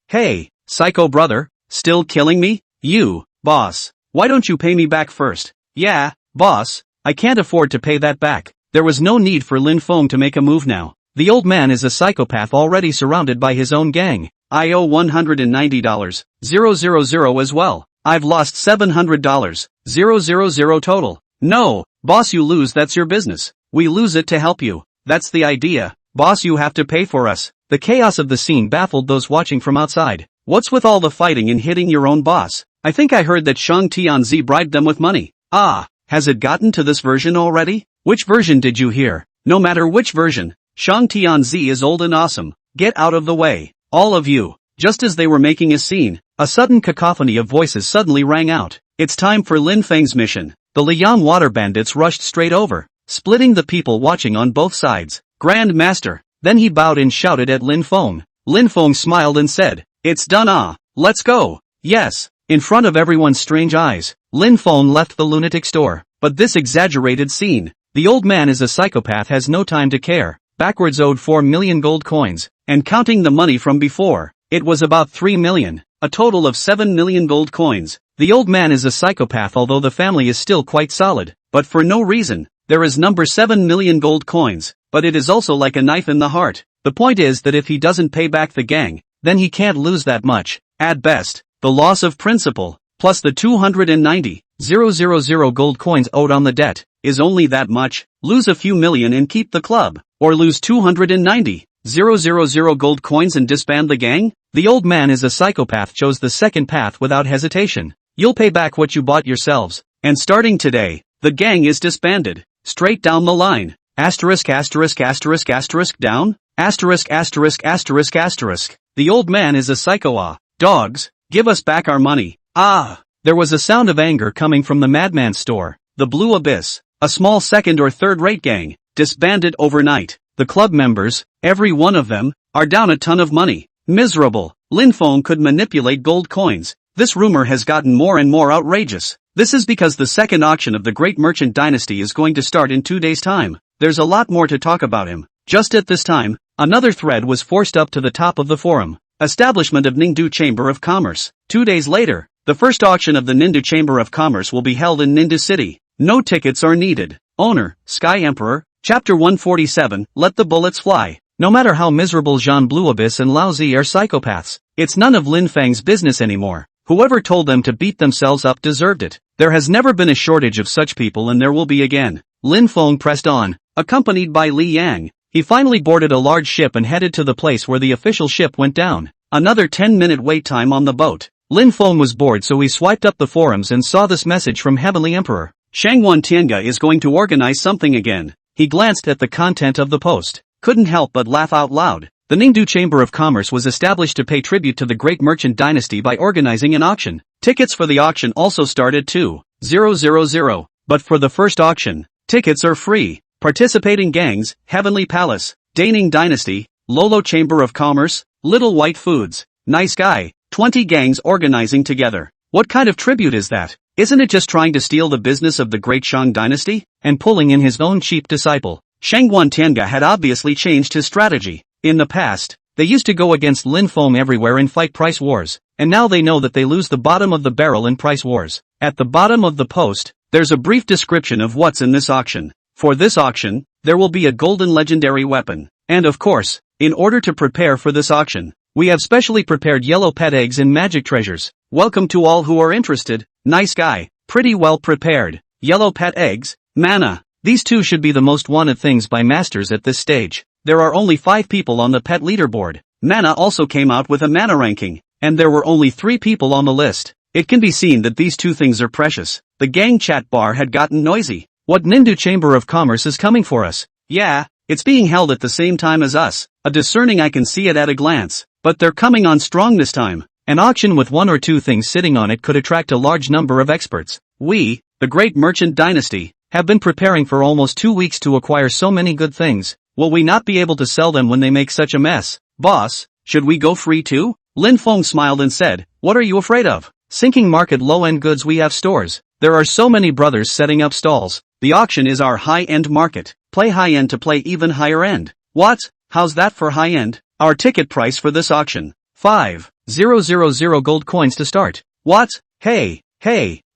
Hey, psycho brother, still killing me? You, boss. Why don't you pay me back first? Yeah, boss, I can't afford to pay that back. There was no need for Lin Feng to make a move now. The old man is a psychopath already surrounded by his own gang. I owe $190,000 as well. I've lost $700,000 total. No, boss, you lose, that's your business. We lose it to help you. That's the idea. Boss, you have to pay for us. The chaos of the scene baffled those watching from outside. What's with all the fighting and hitting your own boss? I think I heard that Shang Tianzi bribed them with money. Has it gotten to this version already? Which version did you hear? No matter which version, Shang Tianzi is old and awesome. Get out of the way. All of you. Just as they were making a scene, a sudden cacophony of voices suddenly rang out. It's time for Lin Feng's mission. The Liang water bandits rushed straight over, splitting the people watching on both sides. Grand Master. Then he bowed and shouted at Lin Feng. Lin Feng smiled and said, it's done. Let's go. Yes. In front of everyone's strange eyes, Lin Feng left the lunatic store. But this exaggerated scene. The old man is a psychopath, has no time to care. Backwards owed 4 million gold coins, and counting the money from before, it was about 3 million, a total of 7 million gold coins. The old man is a psychopath, although the family is still quite solid. but for no reason. There is number 7 million gold coins, but it is also like a knife in the heart. The point is that if he doesn't pay back the gang, then he can't lose that much. At best, the loss of principal, plus the 290,000 gold coins owed on the debt, is only that much. Lose a few million and keep the club, or lose 290,000 gold coins and disband the gang? The old man is a psychopath, chose the second path without hesitation. You'll pay back what you bought yourselves, and starting today, the gang is disbanded. Straight down the line. Asterisk asterisk asterisk asterisk down? Asterisk asterisk asterisk asterisk. The old man is a psycho. Ah, dogs, give us back our money. Ah! There was a sound of anger coming from the madman's store. The Blue Abyss, a small second or third-rate gang, disbanded overnight. The club members, every one of them, are down a ton of money. Miserable. Lin Feng could manipulate gold coins. This rumor has gotten more and more outrageous. This is because the second auction of the Great Merchant Dynasty is going to start in 2 days' time. There's a lot more to talk about him. Just at this time, another thread was forced up to the top of the forum. Establishment of Ningdu Chamber of Commerce. 2 days later, the first auction of the Ningdu Chamber of Commerce will be held in Ningdu City. No tickets are needed. Owner, Sky Emperor. Chapter 147, Let the Bullets Fly. No matter how miserable Jean Blue Abyss and Lao Zi are psychopaths, it's none of Lin Feng's business anymore. Whoever told them to beat themselves up deserved it. There has never been a shortage of such people and there will be again. Lin Feng pressed on, accompanied by Li Yang. He finally boarded a large ship and headed to the place where the official ship went down. Another 10-minute wait time on the boat. Lin Feng was bored, so he swiped up the forums and saw this message from Heavenly Emperor. Shangwan Tianga is going to organize something again. He glanced at the content of the post. Couldn't help but laugh out loud. The Ningdu Chamber of Commerce was established to pay tribute to the Great Merchant Dynasty by organizing an auction. Tickets for the auction also start at 2,000, but for the first auction, tickets are free. Participating gangs, Heavenly Palace, Daning Dynasty, Lolo Chamber of Commerce, Little White Foods, Nice Guy, 20 gangs organizing together. What kind of tribute is that? Isn't it just trying to steal the business of the Great Shang Dynasty? And pulling in his own cheap disciple? Shangwan Tianga had obviously changed his strategy. In the past, they used to go against Lin Feng everywhere and fight price wars, and now they know that they lose the bottom of the barrel in price wars. At the bottom of the post, there's a brief description of what's in this auction. For this auction, there will be a golden legendary weapon. And of course, in order to prepare for this auction, we have specially prepared yellow pet eggs and magic treasures. Welcome to all who are interested. Nice Guy, pretty well prepared. Yellow pet eggs, mana. These two should be the most wanted things by masters at this stage. There are only 5 people on the pet leaderboard. Mana also came out with a mana ranking, and there were only 3 people on the list. It can be seen that these two things are precious. The gang chat bar had gotten noisy. What Ningdu Chamber of Commerce is coming for us? Yeah, it's being held at the same time as us. A discerning eye can see it at a glance. But they're coming on strong this time. An auction with 1 or 2 things sitting on it could attract a large number of experts. We, the Great Merchant Dynasty, have been preparing for almost 2 weeks to acquire so many good things. Will we not be able to sell them when they make such a mess? Boss, should we go free too? Lin Feng smiled and said, what are you afraid of? Sinking market low-end goods, we have stores. There are so many brothers setting up stalls. The auction is our high-end market. Play high-end to play even higher end. What? How's that for high-end? Our ticket price for this auction. 5,000 gold coins to start. What? Hey,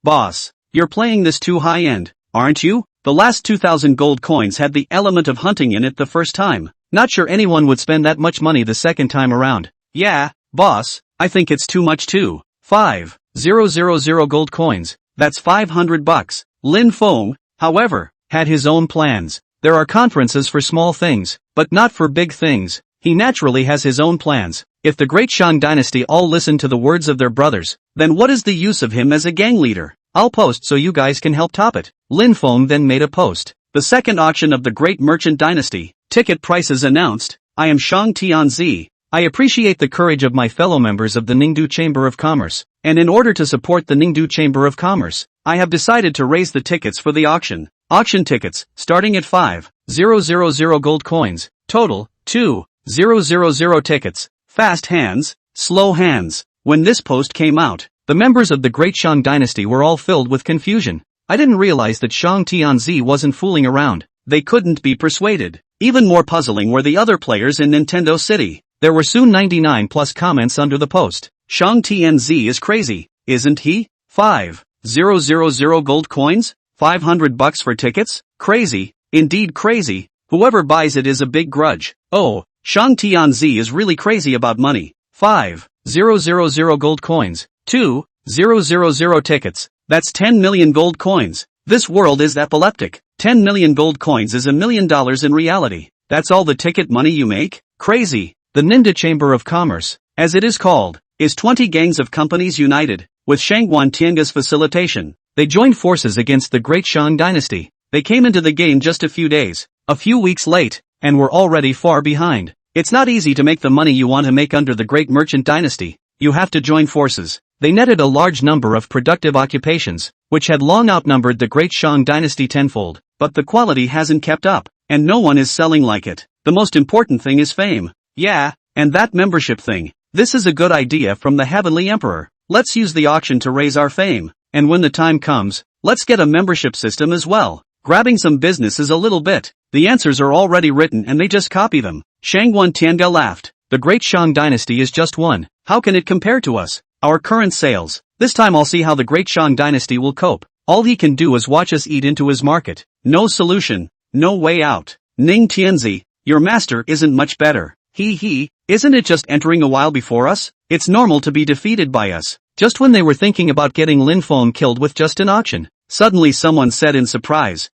boss. You're playing this too high-end, aren't you? The last 2,000 gold coins had the element of hunting in it the first time. Not sure anyone would spend that much money the second time around. Yeah, boss, I think it's too much too. 5,000 gold coins. That's $500. Lin Feng, however, had his own plans. There are conferences for small things, but not for big things. He naturally has his own plans. If the Great Shang Dynasty all listen to the words of their brothers, then what is the use of him as a gang leader? I'll post so you guys can help top it. Lin Feng then made a post. The second auction of the Great Merchant Dynasty. Ticket prices announced. I am Shang Tianzi. I appreciate the courage of my fellow members of the Ningdu Chamber of Commerce, and in order to support the Ningdu Chamber of Commerce, I have decided to raise the tickets for the auction. Auction tickets, starting at 5,000 gold coins. Total, 2,000 tickets. Fast hands, slow hands. When this post came out, the members of the Great Shang Dynasty were all filled with confusion. I didn't realize that Shang Tianzi wasn't fooling around. They couldn't be persuaded. Even more puzzling were the other players in Nintendo City. There were soon 99 plus comments under the post. Shang Tianzi is crazy, isn't he? 5,000 gold coins? $500 for tickets? Crazy. Indeed crazy. Whoever buys it is a big grudge. Oh, Shang Tianzi is really crazy about money. 5,000 gold coins. 2,000 tickets. That's 10 million gold coins. This world is epileptic. 10 million gold coins is $1 million in reality. That's all the ticket money you make? Crazy. The Ninja Chamber of Commerce, as it is called, is 20 gangs of companies united, with Shangguan Tianga's facilitation. They joined forces against the Great Shang Dynasty. They came into the game just a few days, a few weeks late, and were already far behind. It's not easy to make the money you want to make under the Great Merchant Dynasty. You have to join forces. They netted a large number of productive occupations, which had long outnumbered the Great Shang Dynasty tenfold, but the quality hasn't kept up, and no one is selling like it. The most important thing is fame. Yeah, and that membership thing. This is a good idea from the Heavenly Emperor. Let's use the auction to raise our fame, and when the time comes, let's get a membership system as well. Grabbing some business is a little bit. The answers are already written and they just copy them. Shangguan Tianga laughed. The Great Shang Dynasty is just one. How can it compare to us? Our current sales. This time I'll see how the Great Shang Dynasty will cope. All he can do is watch us eat into his market. No solution. No way out. Ning Tianzi, your master isn't much better. Isn't it just entering a while before us? It's normal to be defeated by us. Just when they were thinking about getting Lin Feng killed with just an auction, suddenly someone said in surprise,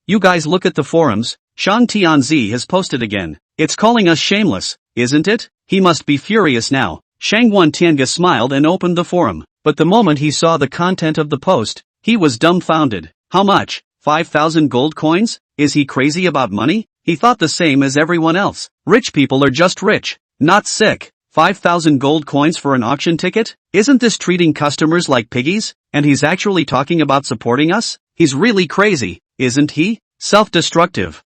you guys look at the forums, Shang Tianzi has posted again. It's calling us shameless, isn't it? He must be furious now. Shangguan Tianga smiled and opened the forum, but the moment he saw the content of the post, he was dumbfounded. How much? 5,000 gold coins? Is he crazy about money? He thought the same as everyone else. Rich people are just rich, not sick. 5,000 gold coins for an auction ticket? Isn't this treating customers like piggies? And he's actually talking about supporting us? He's really crazy, isn't he? Self-destructive.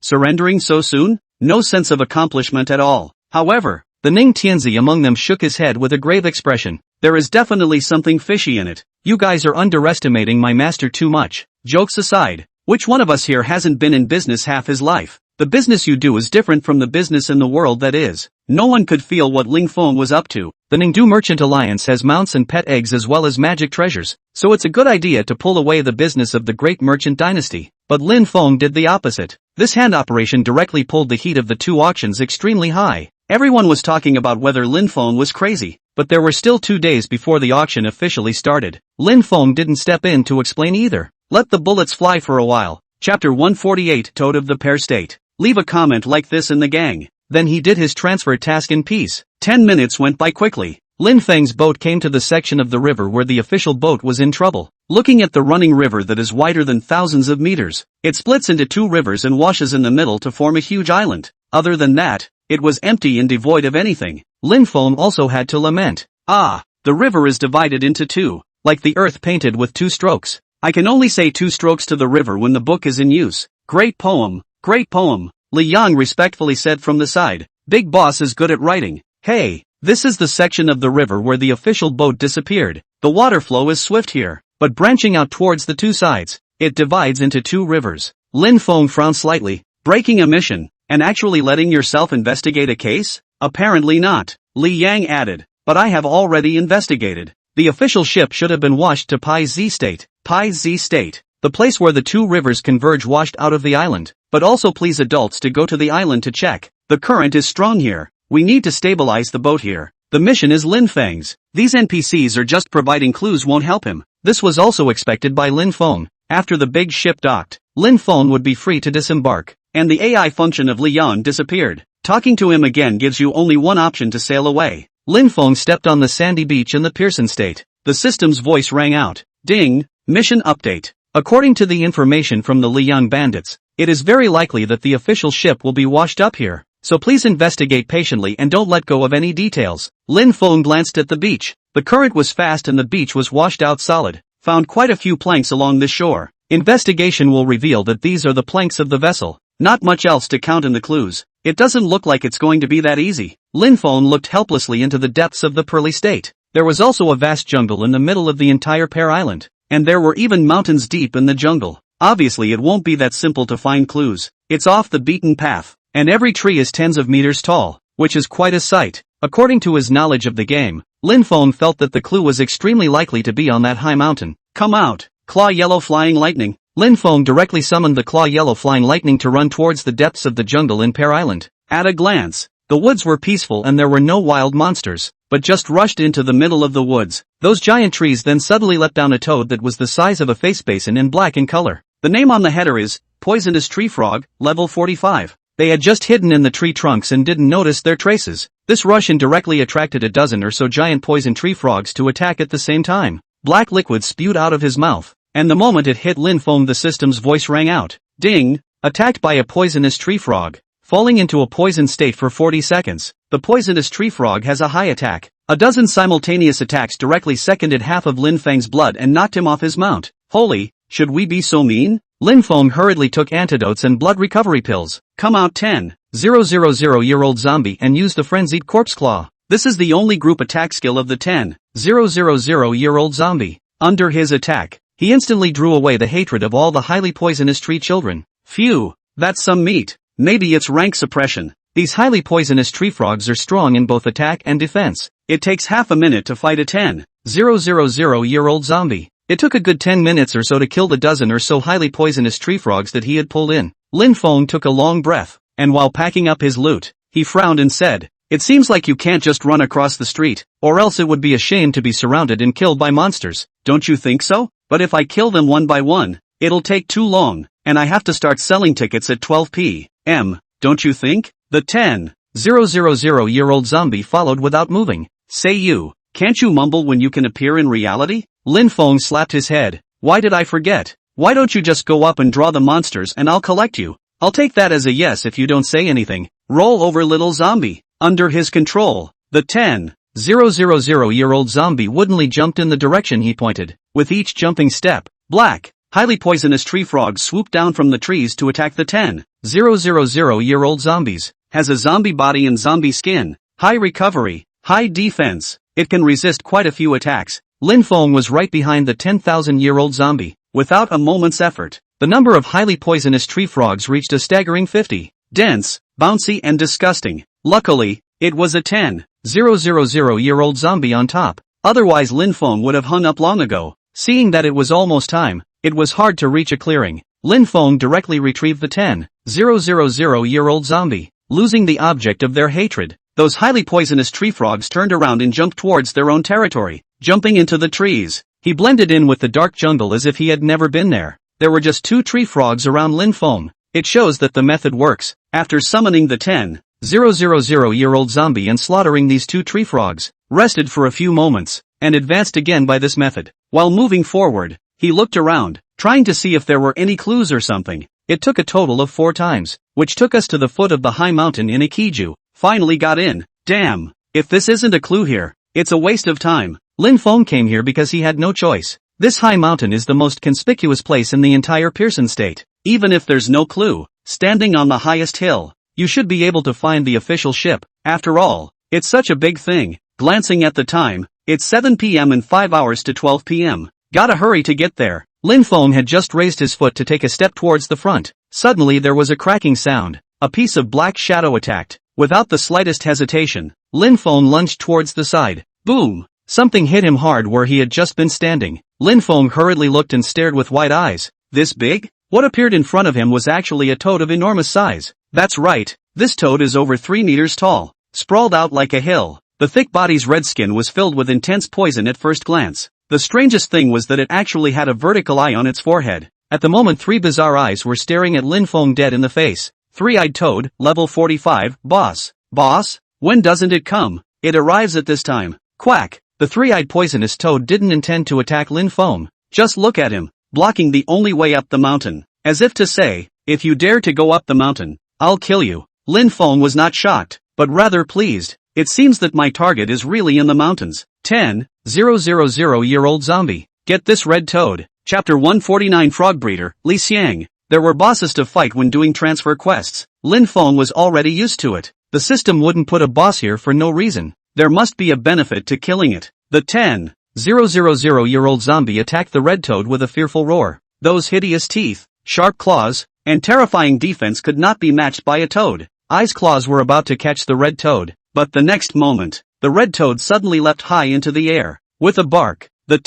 Surrendering so soon? No sense of accomplishment at all. However, the Ning Tianzi among them shook his head with a grave expression. There is definitely something fishy in it. You guys are underestimating my master too much. Jokes aside, which one of us here hasn't been in business half his life? The business you do is different from the business in the world that is. No one could feel what Ling Feng was up to. The Ningdu Merchant Alliance has mounts and pet eggs as well as magic treasures, so it's a good idea to pull away the business of the Great Merchant Dynasty. But Lin Feng did the opposite. This hand operation directly pulled the heat of the two auctions extremely high. Everyone was talking about whether Lin Feng was crazy, but there were still 2 days before the auction officially started. Lin Feng didn't step in to explain either. Let the bullets fly for a while. Chapter 148 Toad of the Pear State. Leave a comment like this in the gang. Then he did his transfer task in peace. 10 minutes went by quickly. Lin Feng's boat came to the section of the river where the official boat was in trouble. Looking at the running river that is wider than thousands of meters, it splits into 2 rivers and washes in the middle to form a huge island. Other than that, it was empty and devoid of anything. Lin Feng also had to lament. The river is divided into 2, like the earth painted with 2 strokes. I can only say 2 strokes to the river when the book is in use. Great poem, great poem. Li Yang respectfully said from the side. Big boss is good at writing. Hey, this is the section of the river where the official boat disappeared. The water flow is swift here, but branching out towards the 2 sides, it divides into 2 rivers. Lin Feng frowned slightly. Breaking a mission, and actually letting yourself investigate a case? Apparently not. Li Yang added. But I have already investigated. The official ship should have been washed to Pai Z State. Pai Z State. The place where the 2 rivers converge washed out of the island. But also please adults to go to the island to check. The current is strong here. We need to stabilize the boat here. The mission is Lin Feng's. These NPCs are just providing clues won't help him. This was also expected by Lin Feng. After the big ship docked, Lin Feng would be free to disembark. And the AI function of Li Yan disappeared. Talking to him again gives you only one option to sail away. Lin Feng stepped on the sandy beach in the Pearson State. The system's voice rang out. Ding! Mission update. According to the information from the Liang bandits, it is very likely that the official ship will be washed up here. So please investigate patiently and don't let go of any details. Lin Feng glanced at the beach. The current was fast and the beach was washed out solid. Found quite a few planks along the shore. Investigation will reveal that these are the planks of the vessel. Not much else to count in the clues. It doesn't look like it's going to be that easy. Lin Feng looked helplessly into the depths of the pearly state. There was also a vast jungle in the middle of the entire Pear Island. And there were even mountains deep in the jungle. Obviously it won't be that simple to find clues. It's off the beaten path. And every tree is tens of meters tall, which is quite a sight. According to his knowledge of the game, Lin Feng felt that the clue was extremely likely to be on that high mountain. Come out, Claw Yellow Flying Lightning. Lin Feng directly summoned the Claw Yellow Flying Lightning to run towards the depths of the jungle in Pear Island. At a glance, the woods were peaceful and there were no wild monsters, but just rushed into the middle of the woods. Those giant trees then suddenly let down a toad that was the size of a face basin and black in color. The name on the header is Poisonous Tree Frog, level 45. They had just hidden in the tree trunks and didn't notice their traces. This rush indirectly attracted a dozen or so giant poison tree frogs to attack at the same time. Black liquid spewed out of his mouth, and the moment it hit Lin Feng, the system's voice rang out. Ding! Attacked by a poisonous tree frog. Falling into a poison state for 40 seconds. The poisonous tree frog has a high attack. A dozen simultaneous attacks directly seconded half of Lin Feng's blood and knocked him off his mount. Holy, should we be so mean? Lin Feng hurriedly took antidotes and blood recovery pills. Come out 10,000-year-old zombie and use the frenzied corpse claw. This is the only group attack skill of the 10,000-year-old zombie. Under his attack, he instantly drew away the hatred of all the highly poisonous tree children. Phew, that's some meat. Maybe it's rank suppression. These highly poisonous tree frogs are strong in both attack and defense. It takes half a minute to fight a 10,000-year-old zombie. It took a good 10 minutes or so to kill the dozen or so highly poisonous tree frogs that he had pulled in. Lin Feng took a long breath, and while packing up his loot, he frowned and said, "It seems like you can't just run across the street, or else it would be a shame to be surrounded and killed by monsters. Don't you think so? But if I kill them one by one, it'll take too long, and I have to start selling tickets at 12 p.m., don't you think?" The 10,000-year-old zombie followed without moving. Say you, can't you mumble when you can appear in reality? Lin Feng slapped his head. Why did I forget? Why don't you just go up and draw the monsters and I'll collect you? I'll take that as a yes if you don't say anything. Roll over, little zombie. Under his control, the 10,000-year-old zombie woodenly jumped in the direction he pointed. With each jumping step, black, highly poisonous tree frogs swooped down from the trees to attack the 10,000-year-old zombies. Has a zombie body and zombie skin, high recovery, high defense. It can resist quite a few attacks. Lin Feng was right behind the 10,000-year-old zombie. Without a moment's effort, the number of highly poisonous tree frogs reached a staggering 50. Dense, bouncy and disgusting. Luckily, it was a 10,000-year-old zombie on top. Otherwise Lin Feng would have hung up long ago. Seeing that it was almost time, it was hard to reach a clearing. Lin Feng directly retrieved the 10,000-year-old zombie. Losing the object of their hatred, those highly poisonous tree frogs turned around and jumped towards their own territory. Jumping into the trees, he blended in with the dark jungle as if he had never been there. There were just 2 tree frogs around Lin Feng. It shows that the method works. After summoning the 10,000-year-old zombie and slaughtering these 2 tree frogs, rested for a few moments, and advanced again by this method. While moving forward, he looked around, trying to see if there were any clues or something. It took a total of 4 times, which took us to the foot of the high mountain in Ikiju. Finally got in. Damn, if this isn't a clue here, it's a waste of time. Lin Feng came here because he had no choice. This high mountain is the most conspicuous place in the entire Pearson state. Even if there's no clue, standing on the highest hill, you should be able to find the official ship. After all, it's such a big thing. Glancing at the time, it's 7 p.m. and 5 hours to 12 p.m. Gotta hurry to get there. Lin Feng had just raised his foot to take a step towards the front. Suddenly there was a cracking sound. A piece of black shadow attacked. Without the slightest hesitation, Lin Feng lunged towards the side. Boom! Something hit him hard where he had just been standing. Lin Feng hurriedly looked and stared with wide eyes. This big? What appeared in front of him was actually a toad of enormous size. That's right, this toad is over 3 meters tall, sprawled out like a hill. The thick body's red skin was filled with intense poison at first glance. The strangest thing was that it actually had a vertical eye on its forehead. At the moment 3 bizarre eyes were staring at Lin Feng dead in the face. 3-eyed toad, level 45, boss. Boss? When doesn't it come? It arrives at this time. Quack. The 3-eyed poisonous toad didn't intend to attack Lin Feng. Just look at him, blocking the only way up the mountain. As if to say, if you dare to go up the mountain, I'll kill you. Lin Feng was not shocked, but rather pleased. It seems that my target is really in the mountains. 10,000-year-old zombie. Get this red toad. Chapter 149 Frog Breeder, Li Xiang. There were bosses to fight when doing transfer quests. Lin Feng was already used to it. The system wouldn't put a boss here for no reason. There must be a benefit to killing it. The 10,000-year-old zombie attacked the red toad with a fearful roar. Those hideous teeth, sharp claws, and terrifying defense could not be matched by a toad. I's claws were about to catch the red toad, but the next moment, the red toad suddenly leapt high into the air. With a bark, the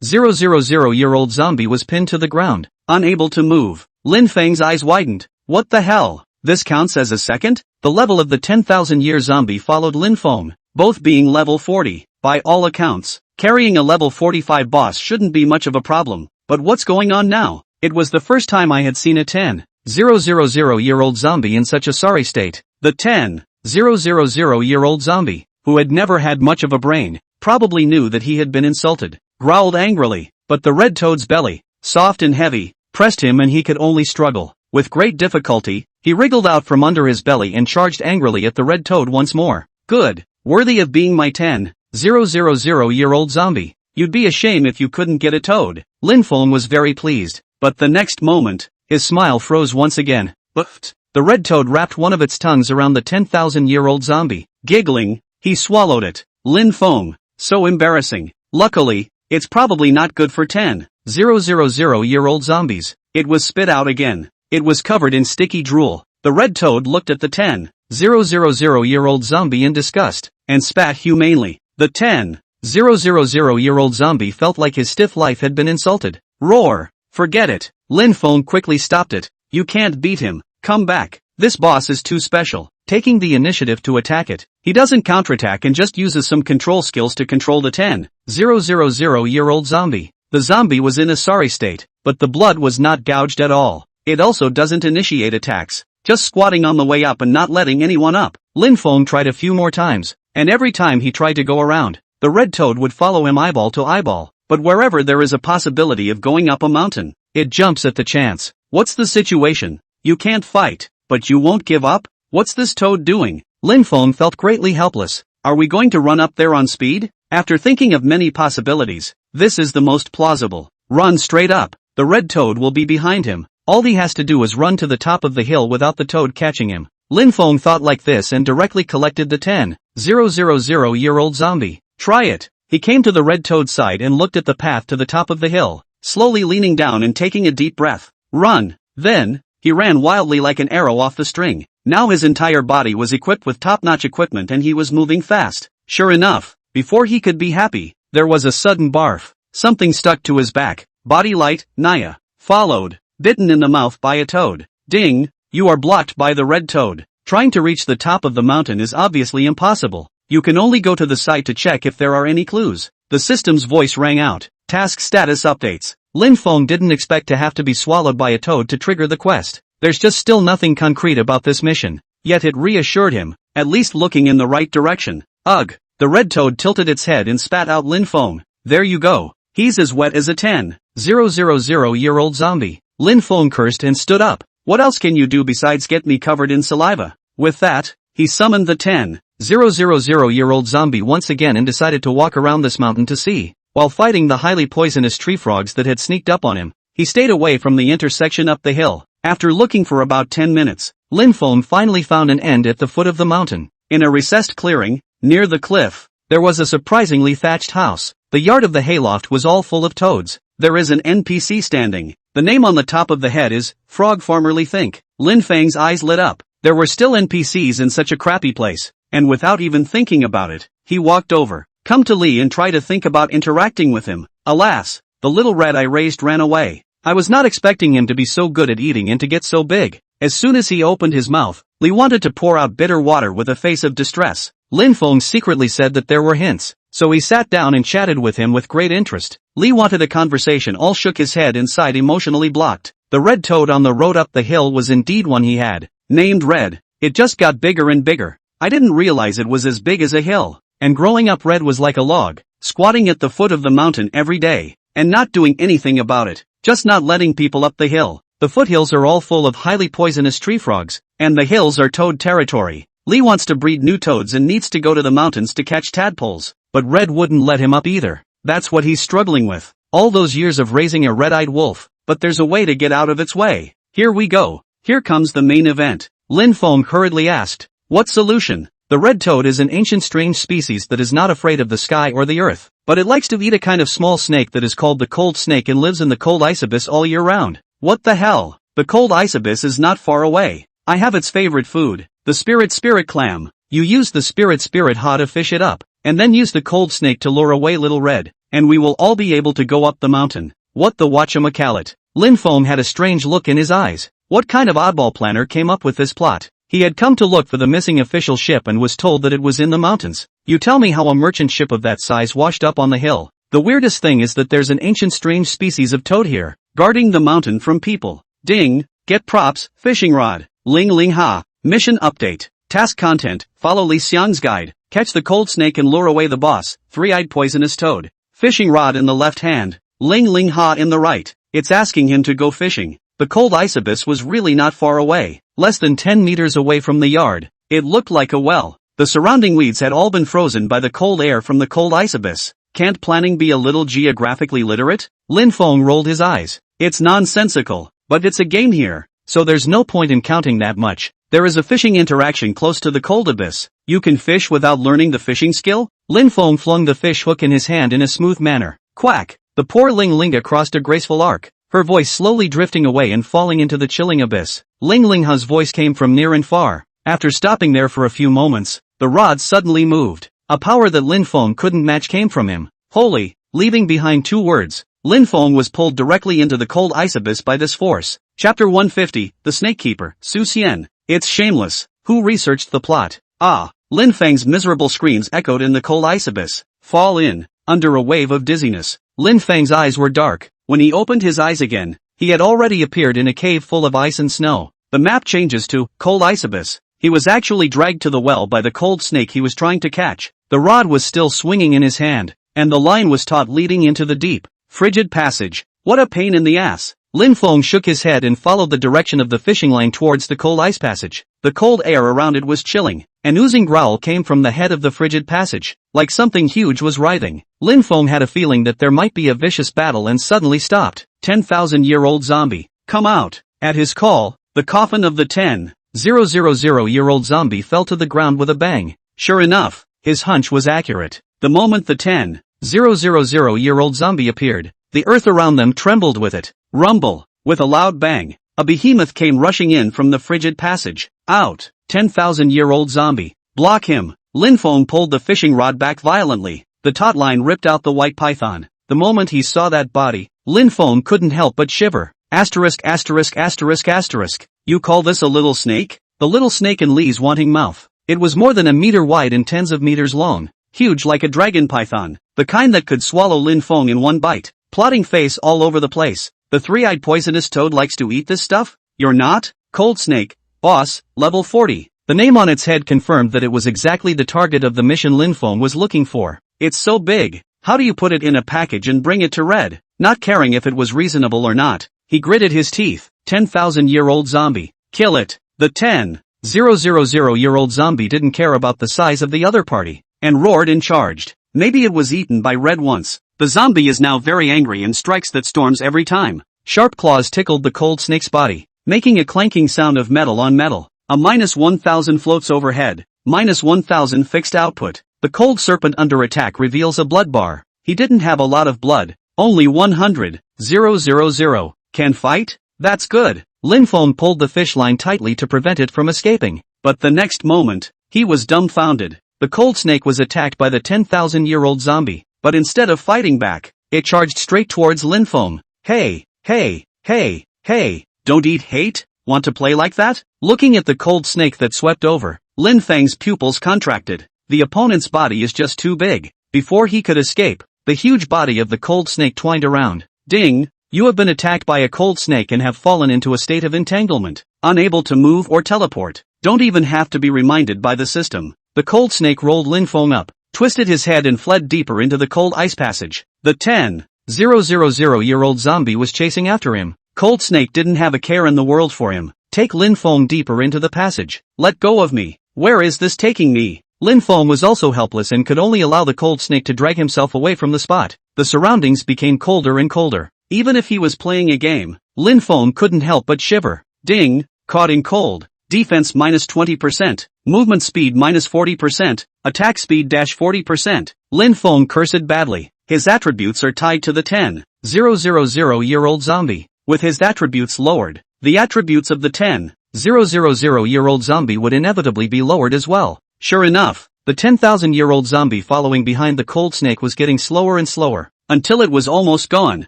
1000-year-old zombie was pinned to the ground, unable to move. Lin Feng's eyes widened. What the hell? This counts as a second? The level of the 10,000-year zombie followed Lin Feng, both being level 40. By all accounts, carrying a level 45 boss shouldn't be much of a problem, but what's going on now? It was the first time I had seen a 10,000-year-old zombie in such a sorry state. The 10,000-year-old zombie, who had never had much of a brain, probably knew that he had been insulted, growled angrily, but the red toad's belly, soft and heavy, pressed him and he could only struggle. With great difficulty, he wriggled out from under his belly and charged angrily at the red toad once more. Good. Worthy of being my 10,000-year-old zombie. You'd be a shame if you couldn't get a toad. Lin Feng was very pleased, but the next moment, his smile froze once again. But the red toad wrapped one of its tongues around the 10,000-year-old zombie. Giggling, he swallowed it. Lin Feng. So embarrassing. Luckily, it's probably not good for 10,000-year-old zombies. It was spit out again. It was covered in sticky drool. The red toad looked at the 10,000-year-old zombie in disgust, and spat humanely. The 10,000-year-old zombie felt like his stiff life had been insulted. Roar! Forget it. Lin Feng quickly stopped it. You can't beat him. Come back. This boss is too special. Taking the initiative to attack it. He doesn't counterattack and just uses some control skills to control the 10,000-year-old zombie. The zombie was in a sorry state, but the blood was not gouged at all. It also doesn't initiate attacks, just squatting on the way up and not letting anyone up. Lin Feng tried a few more times, and every time he tried to go around, the red toad would follow him eyeball to eyeball. But wherever there is a possibility of going up a mountain, it jumps at the chance. What's the situation? You can't fight, but you won't give up? What's this toad doing? Lin Feng felt greatly helpless. Are we going to run up there on speed? After thinking of many possibilities, this is the most plausible. Run straight up. The red toad will be behind him. All he has to do is run to the top of the hill without the toad catching him. Lin Feng thought like this and directly collected the 10,000-year-old zombie. Try it. He came to the red toad's side and looked at the path to the top of the hill, slowly leaning down and taking a deep breath. Run. Then, he ran wildly like an arrow off the string. Now his entire body was equipped with top-notch equipment and he was moving fast. Sure enough, before he could be happy, there was a sudden barf. Something stuck to his back. Body light, Naya. Followed. Bitten in the mouth by a toad. Ding! You are blocked by the red toad. Trying to reach the top of the mountain is obviously impossible. You can only go to the site to check if there are any clues. The system's voice rang out. Task status updates. Lin Feng didn't expect to have to be swallowed by a toad to trigger the quest. There's just still nothing concrete about this mission. Yet it reassured him, at least looking in the right direction. Ugh! The red toad tilted its head and spat out Lin Feng. There you go. He's as wet as a 10,000-year-old zombie. Lin Feng cursed and stood up. What else can you do besides get me covered in saliva? With that, he summoned the 10,000-year-old zombie once again and decided to walk around this mountain to see. While fighting the highly poisonous tree frogs that had sneaked up on him, he stayed away from the intersection up the hill. After looking for about 10 minutes, Lin Feng finally found an end at the foot of the mountain. In a recessed clearing, near the cliff, there was a surprisingly thatched house. The yard of the hayloft was all full of toads. There is an NPC standing. The name on the top of the head is, Frog Formerly Think. Lin Feng's eyes lit up. There were still NPCs in such a crappy place, and without even thinking about it, he walked over. Come to Li and try to think about interacting with him. Alas, the little red I raised ran away. I was not expecting him to be so good at eating and to get so big. As soon as he opened his mouth, Li wanted to pour out bitter water with a face of distress. Lin Feng secretly said that there were hints, so he sat down and chatted with him with great interest. Li wanted a conversation, all shook his head and sighed, emotionally blocked. The red toad on the road up the hill was indeed one he had, named Red. It just got bigger and bigger. I didn't realize it was as big as a hill, and growing up Red was like a log, squatting at the foot of the mountain every day, and not doing anything about it, just not letting people up the hill. The foothills are all full of highly poisonous tree frogs, and the hills are toad territory. Li wants to breed new toads and needs to go to the mountains to catch tadpoles, but Red wouldn't let him up either. That's what he's struggling with. All those years of raising a red-eyed wolf, but there's a way to get out of its way. Here we go. Here comes the main event. Lin Feng hurriedly asked. What solution? The red toad is an ancient strange species that is not afraid of the sky or the earth, but it likes to eat a kind of small snake that is called the cold snake and lives in the cold ice abyss all year round. What the hell? The cold ice abyss is not far away. I have its favorite food, the spirit clam. You use the spirit ha to fish it up, and then use the cold snake to lure away little Red. and we will all be able to go up the mountain. What the whatchamacallit? Lin Feng had a strange look in his eyes. What kind of oddball planner came up with this plot? He had come to look for the missing official ship and was told that it was in the mountains. You tell me how a merchant ship of that size washed up on the hill. The weirdest thing is that there's an ancient strange species of toad here, guarding the mountain from people. Ding! Get props, fishing rod. Ling ling ha. Mission update. Task content, follow Li Xiang's guide, catch the cold snake and lure away the boss, three-eyed poisonous toad. Fishing rod in the left hand, ling ling ha in the right. It's asking him to go fishing. The cold ice abyss was really not far away, less than 10 meters away from the yard. It looked like a well. The surrounding weeds had all been frozen by the cold air from the cold ice abyss. Can't planning be a little geographically literate? Lin Feng rolled his eyes. It's nonsensical, but it's a game here, so there's no point in counting that much. There is a fishing interaction close to the cold abyss. You can fish without learning the fishing skill? Lin Feng flung the fish hook in his hand in a smooth manner. Quack! The poor Ling Linga crossed a graceful arc, her voice slowly drifting away and falling into the chilling abyss. Ling Lingha's voice came from near and far. After stopping there for a few moments, the rod suddenly moved. A power that Lin Feng couldn't match came from him. Holy! Leaving behind two words, Lin Feng was pulled directly into the cold ice abyss by this force. Chapter 150, The Snake Keeper, Su Xian. It's shameless. Who researched the plot? Ah! Lin Feng's miserable screams echoed in the cold ice abyss. Fall in. Under a wave of dizziness, Lin Feng's eyes were dark. When he opened his eyes again, he had already appeared in a cave full of ice and snow. The map changes to cold ice abyss. He was actually dragged to the well by the cold snake he was trying to catch. The rod was still swinging in his hand, and the line was taut leading into the deep, frigid passage. What a pain in the ass. Lin Feng shook his head and followed the direction of the fishing line towards the cold ice passage. The cold air around it was chilling. An oozing growl came from the head of the frigid passage, like something huge was writhing. Lin Feng had a feeling that there might be a vicious battle and suddenly stopped. 10,000-year-old zombie, come out. At his call, the coffin of the 10,000-year-old zombie fell to the ground with a bang. Sure enough, his hunch was accurate. The moment the 10,000-year-old zombie appeared, the earth around them trembled with it. Rumble! With a loud bang, a behemoth came rushing in from the frigid passage. Out! 10,000-year-old zombie. Block him! Lin Feng pulled the fishing rod back violently. The taut line ripped out the white python. The moment he saw that body, Lin Feng couldn't help but shiver. Asterisk asterisk asterisk asterisk. You call this a little snake? The little snake in Li's wanting mouth. It was more than a meter wide and tens of meters long. Huge like a dragon python. The kind that could swallow Lin Feng in one bite. Plotting face all over the place. The three-eyed poisonous toad likes to eat this stuff? You're not? Cold snake. Boss, level 40. The name on its head confirmed that it was exactly the target of the mission Lin Feng was looking for. It's so big. How do you put it in a package and bring it to Red? Not caring if it was reasonable or not, he gritted his teeth. 10,000-year-old zombie. Kill it. The 10,000-year-old zombie didn't care about the size of the other party, and roared and charged. Maybe it was eaten by Red once. The zombie is now very angry and strikes that storms every time. Sharp claws tickled the cold snake's body, making a clanking sound of metal on metal. A -1,000 floats overhead, -1,000 fixed output. The cold serpent under attack reveals a blood bar. He didn't have a lot of blood, only 100,000. Can fight? That's good. Lin Feng pulled the fish line tightly to prevent it from escaping. But the next moment, he was dumbfounded. The cold snake was attacked by the 10,000-year-old zombie, but instead of fighting back, it charged straight towards Lin Feng. Hey, hey, hey, hey, don't eat hate? Want to play like that? Looking at the cold snake that swept over, Lin Feng's pupils contracted. The opponent's body is just too big. Before he could escape, the huge body of the cold snake twined around. Ding! You have been attacked by a cold snake and have fallen into a state of entanglement, unable to move or teleport. Don't even have to be reminded by the system. The cold snake rolled Lin Feng up, twisted his head and fled deeper into the cold ice passage. The 10,000-year-old zombie was chasing after him. Cold snake didn't have a care in the world for him. Take Lin Feng deeper into the passage. Let go of me. Where is this taking me? Lin Feng was also helpless and could only allow the cold snake to drag himself away from the spot. The surroundings became colder and colder. Even if he was playing a game, Lin Feng couldn't help but shiver. Ding! Caught in cold. Defense -20%. Movement speed -40%. Attack speed -40%. Lin Feng cursed badly. His attributes are tied to the 10,000-year-old zombie. With his attributes lowered, the attributes of the 10,000-year-old zombie would inevitably be lowered as well. Sure enough, the 10,000-year-old zombie following behind the cold snake was getting slower and slower. until it was almost gone.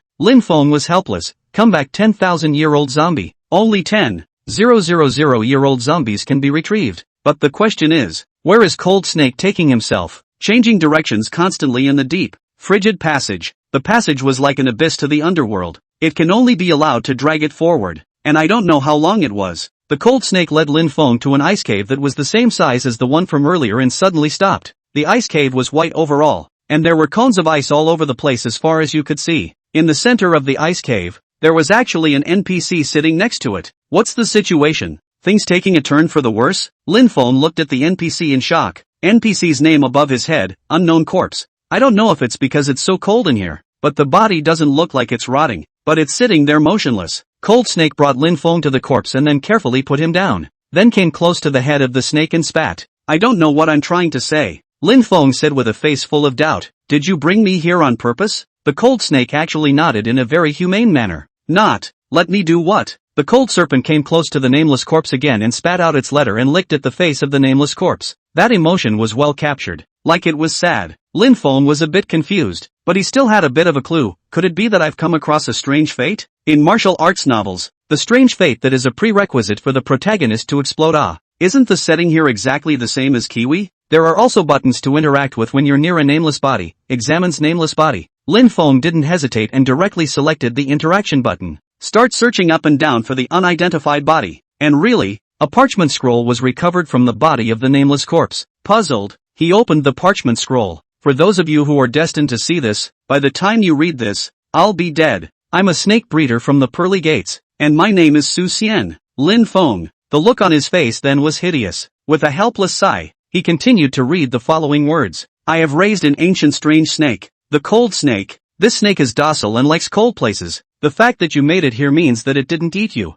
Lin Feng was helpless. Come back 10,000-year-old zombie. Only 10,000-year-old zombies can be retrieved. But the question is, where is Cold Snake taking himself? Changing directions constantly in the deep, frigid passage. The passage was like an abyss to the underworld. It can only be allowed to drag it forward. And I don't know how long it was. The Cold Snake led Lin Feng to an ice cave that was the same size as the one from earlier and suddenly stopped. The ice cave was white overall, and there were cones of ice all over the place as far as you could see. In the center of the ice cave, there was actually an NPC sitting next to it. What's the situation? Things taking a turn for the worse? Lin Feng looked at the NPC in shock. NPC's name above his head, unknown corpse. I don't know if it's because it's so cold in here, but the body doesn't look like it's rotting, but it's sitting there motionless. Cold Snake brought Lin Feng to the corpse and then carefully put him down. Then came close to the head of the snake and spat. I don't know what I'm trying to say, Lin Feng said with a face full of doubt. Did you bring me here on purpose? The Cold Snake actually nodded in a very humane manner. Not. Let me do what? The cold serpent came close to the nameless corpse again and spat out its letter and licked at the face of the nameless corpse. That emotion was well captured. Like it was sad. Lin Feng was a bit confused, but he still had a bit of a clue. Could it be that I've come across a strange fate? In martial arts novels, the strange fate that is a prerequisite for the protagonist to explode. Isn't the setting here exactly the same as Kiwi? There are also buttons to interact with when you're near a nameless body. Examines nameless body. Lin Feng didn't hesitate and directly selected the interaction button. Start searching up and down for the unidentified body. And really, a parchment scroll was recovered from the body of the nameless corpse. Puzzled, he opened the parchment scroll. For those of you who are destined to see this, by the time you read this, I'll be dead. I'm a snake breeder from the Pearly Gates, and my name is Su Xian. Lin Feng. The look on his face then was hideous. With a helpless sigh, he continued to read the following words. I have raised an ancient strange snake, the cold snake. This snake is docile and likes cold places. The fact that you made it here means that it didn't eat you.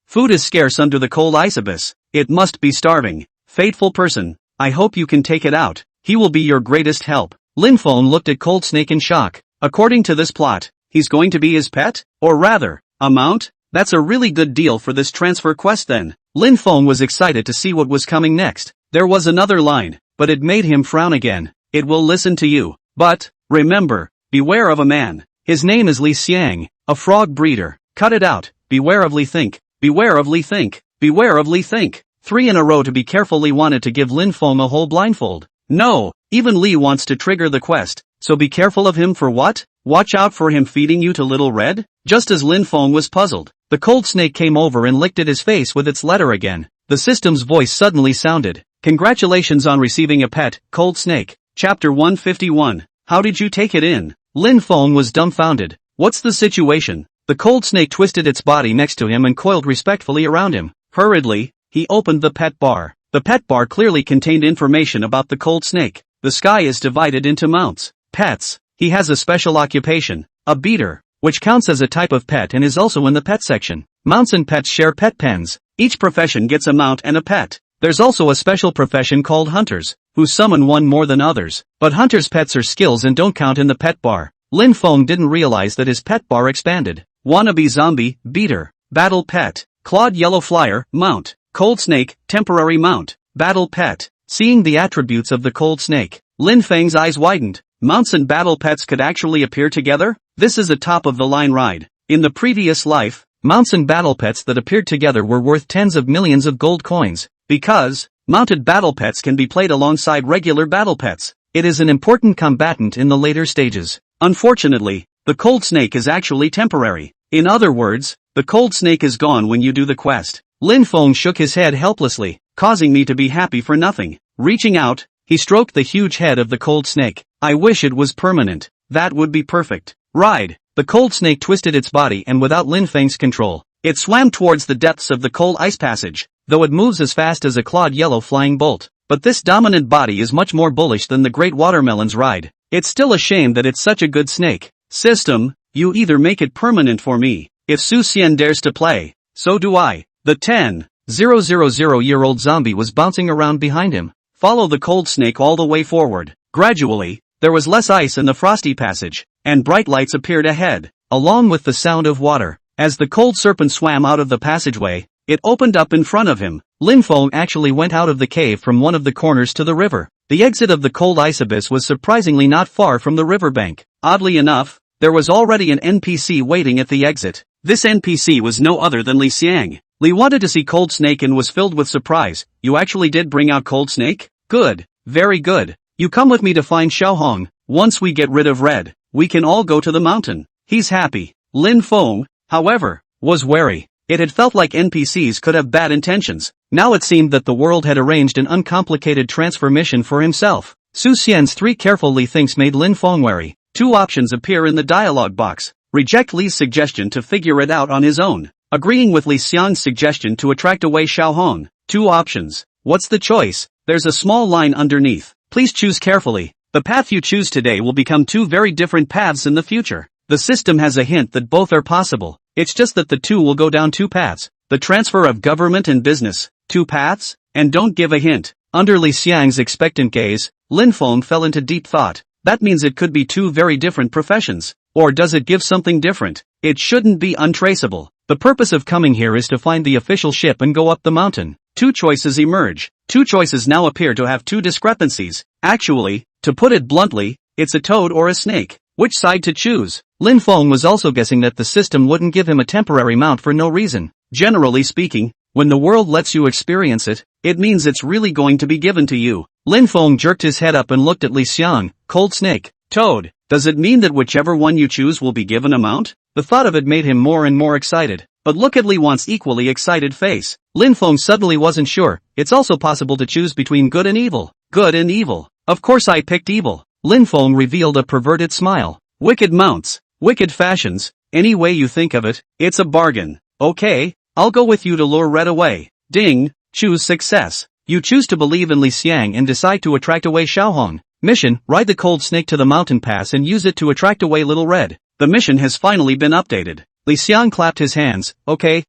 Food is scarce under the cold ice abyss. It must be starving. Fateful person, I hope you can take it out. He will be your greatest help. Lin Feng looked at Cold Snake in shock. According to this plot, he's going to be his pet? Or rather, a mount? That's a really good deal for this transfer quest then. Lin Feng was excited to see what was coming next. There was another line, but it made him frown again. It will listen to you. But, remember, beware of a man. His name is Li Xiang, a frog breeder. Cut it out. Beware of Li Think. Beware of Li Think. Beware of Li Think. 3 in a row to be careful. Li wanted to give Lin Feng a whole blindfold. No, even Li wants to trigger the quest, so be careful of him for what? Watch out for him feeding you to Little Red? Just as Lin Feng was puzzled, the cold snake came over and licked at his face with its letter again. The system's voice suddenly sounded. Congratulations on receiving a pet, Cold Snake. Chapter 151. How did you take it in? Lin Feng was dumbfounded. What's the situation? The cold snake twisted its body next to him and coiled respectfully around him. Hurriedly, he opened the pet bar. The pet bar clearly contained information about the cold snake. The sky is divided into mounts. Pets. He has a special occupation, a beater, which counts as a type of pet and is also in the pet section. Mounts and pets share pet pens. Each profession gets a mount and a pet. There's also a special profession called hunters, who summon one more than others. But hunters' pets are skills and don't count in the pet bar. Lin Feng didn't realize that his pet bar expanded. Wannabe zombie, beater, battle pet, clawed yellow flyer, mount, cold snake, temporary mount, battle pet. Seeing the attributes of the cold snake, Lin Feng's eyes widened. Mounts and battle pets could actually appear together? This is a top-of-the-line ride. In the previous life, mounts and battle pets that appeared together were worth tens of millions of gold coins. Because, mounted battle pets can be played alongside regular battle pets. It is an important combatant in the later stages. Unfortunately, the cold snake is actually temporary. In other words, the cold snake is gone when you do the quest. Lin Feng shook his head helplessly, causing me to be happy for nothing. Reaching out, he stroked the huge head of the cold snake. I wish it was permanent. That would be perfect. Ride. The cold snake twisted its body and without Lin Feng's control, it swam towards the depths of the cold ice passage, though it moves as fast as a clawed yellow flying bolt. But this dominant body is much more bullish than the Great Watermelon's ride. It's still a shame that it's such a good snake. System, you either make it permanent for me. If Su Xian dares to play, so do I. The 10,000-year-old zombie was bouncing around behind him. Follow the cold snake all the way forward. Gradually, there was less ice in the frosty passage, and bright lights appeared ahead, along with the sound of water. As the cold serpent swam out of the passageway, it opened up in front of him. Lin Feng actually went out of the cave from one of the corners to the river. The exit of the cold ice abyss was surprisingly not far from the riverbank. Oddly enough, there was already an NPC waiting at the exit. This NPC was no other than Li Xiang. Li wanted to see Cold Snake and was filled with surprise. You actually did bring out Cold Snake? Good. Very good. You come with me to find Xiaohong. Once we get rid of Red, we can all go to the mountain. He's happy. Lin Feng, however, was wary. It had felt like NPCs could have bad intentions. Now it seemed that the world had arranged an uncomplicated transfer mission for himself. Su Xian's three careful Li thinks made Lin Feng wary. Two options appear in the dialogue box. Reject Li's suggestion to figure it out on his own. Agreeing with Li Xiang's suggestion to attract away Xiaohong. Two options. What's the choice? There's a small line underneath. Please choose carefully. The path you choose today will become two very different paths in the future. The system has a hint that both are possible. It's just that the two will go down two paths. The transfer of government and business. Two paths? And don't give a hint. Under Li Xiang's expectant gaze, Lin Feng fell into deep thought. That means it could be two very different professions. Or does it give something different? It shouldn't be untraceable. The purpose of coming here is to find the official ship and go up the mountain. Two choices emerge. Two choices now appear to have two discrepancies. Actually, to put it bluntly, it's a toad or a snake. Which side to choose? Lin Feng was also guessing that the system wouldn't give him a temporary mount for no reason. Generally speaking, when the world lets you experience it, it means it's really going to be given to you. Lin Feng jerked his head up and looked at Li Xiang. Cold Snake. Toad. Does it mean that whichever one you choose will be given a mount? The thought of it made him more and more excited. But look at Li Wan's equally excited face. Lin Feng suddenly wasn't sure. It's also possible to choose between good and evil. Good and evil. Of course I picked evil. Lin Feng revealed a perverted smile. Wicked mounts. Wicked fashions. Any way you think of it, it's a bargain. Okay, I'll go with you to lure Red away. Ding. Choose success. You choose to believe in Li Xiang and decide to attract away Xiaohong. Mission, ride the Cold Snake to the mountain pass and use it to attract away Little Red. The mission has finally been updated. Li Xiang clapped his hands. Okay,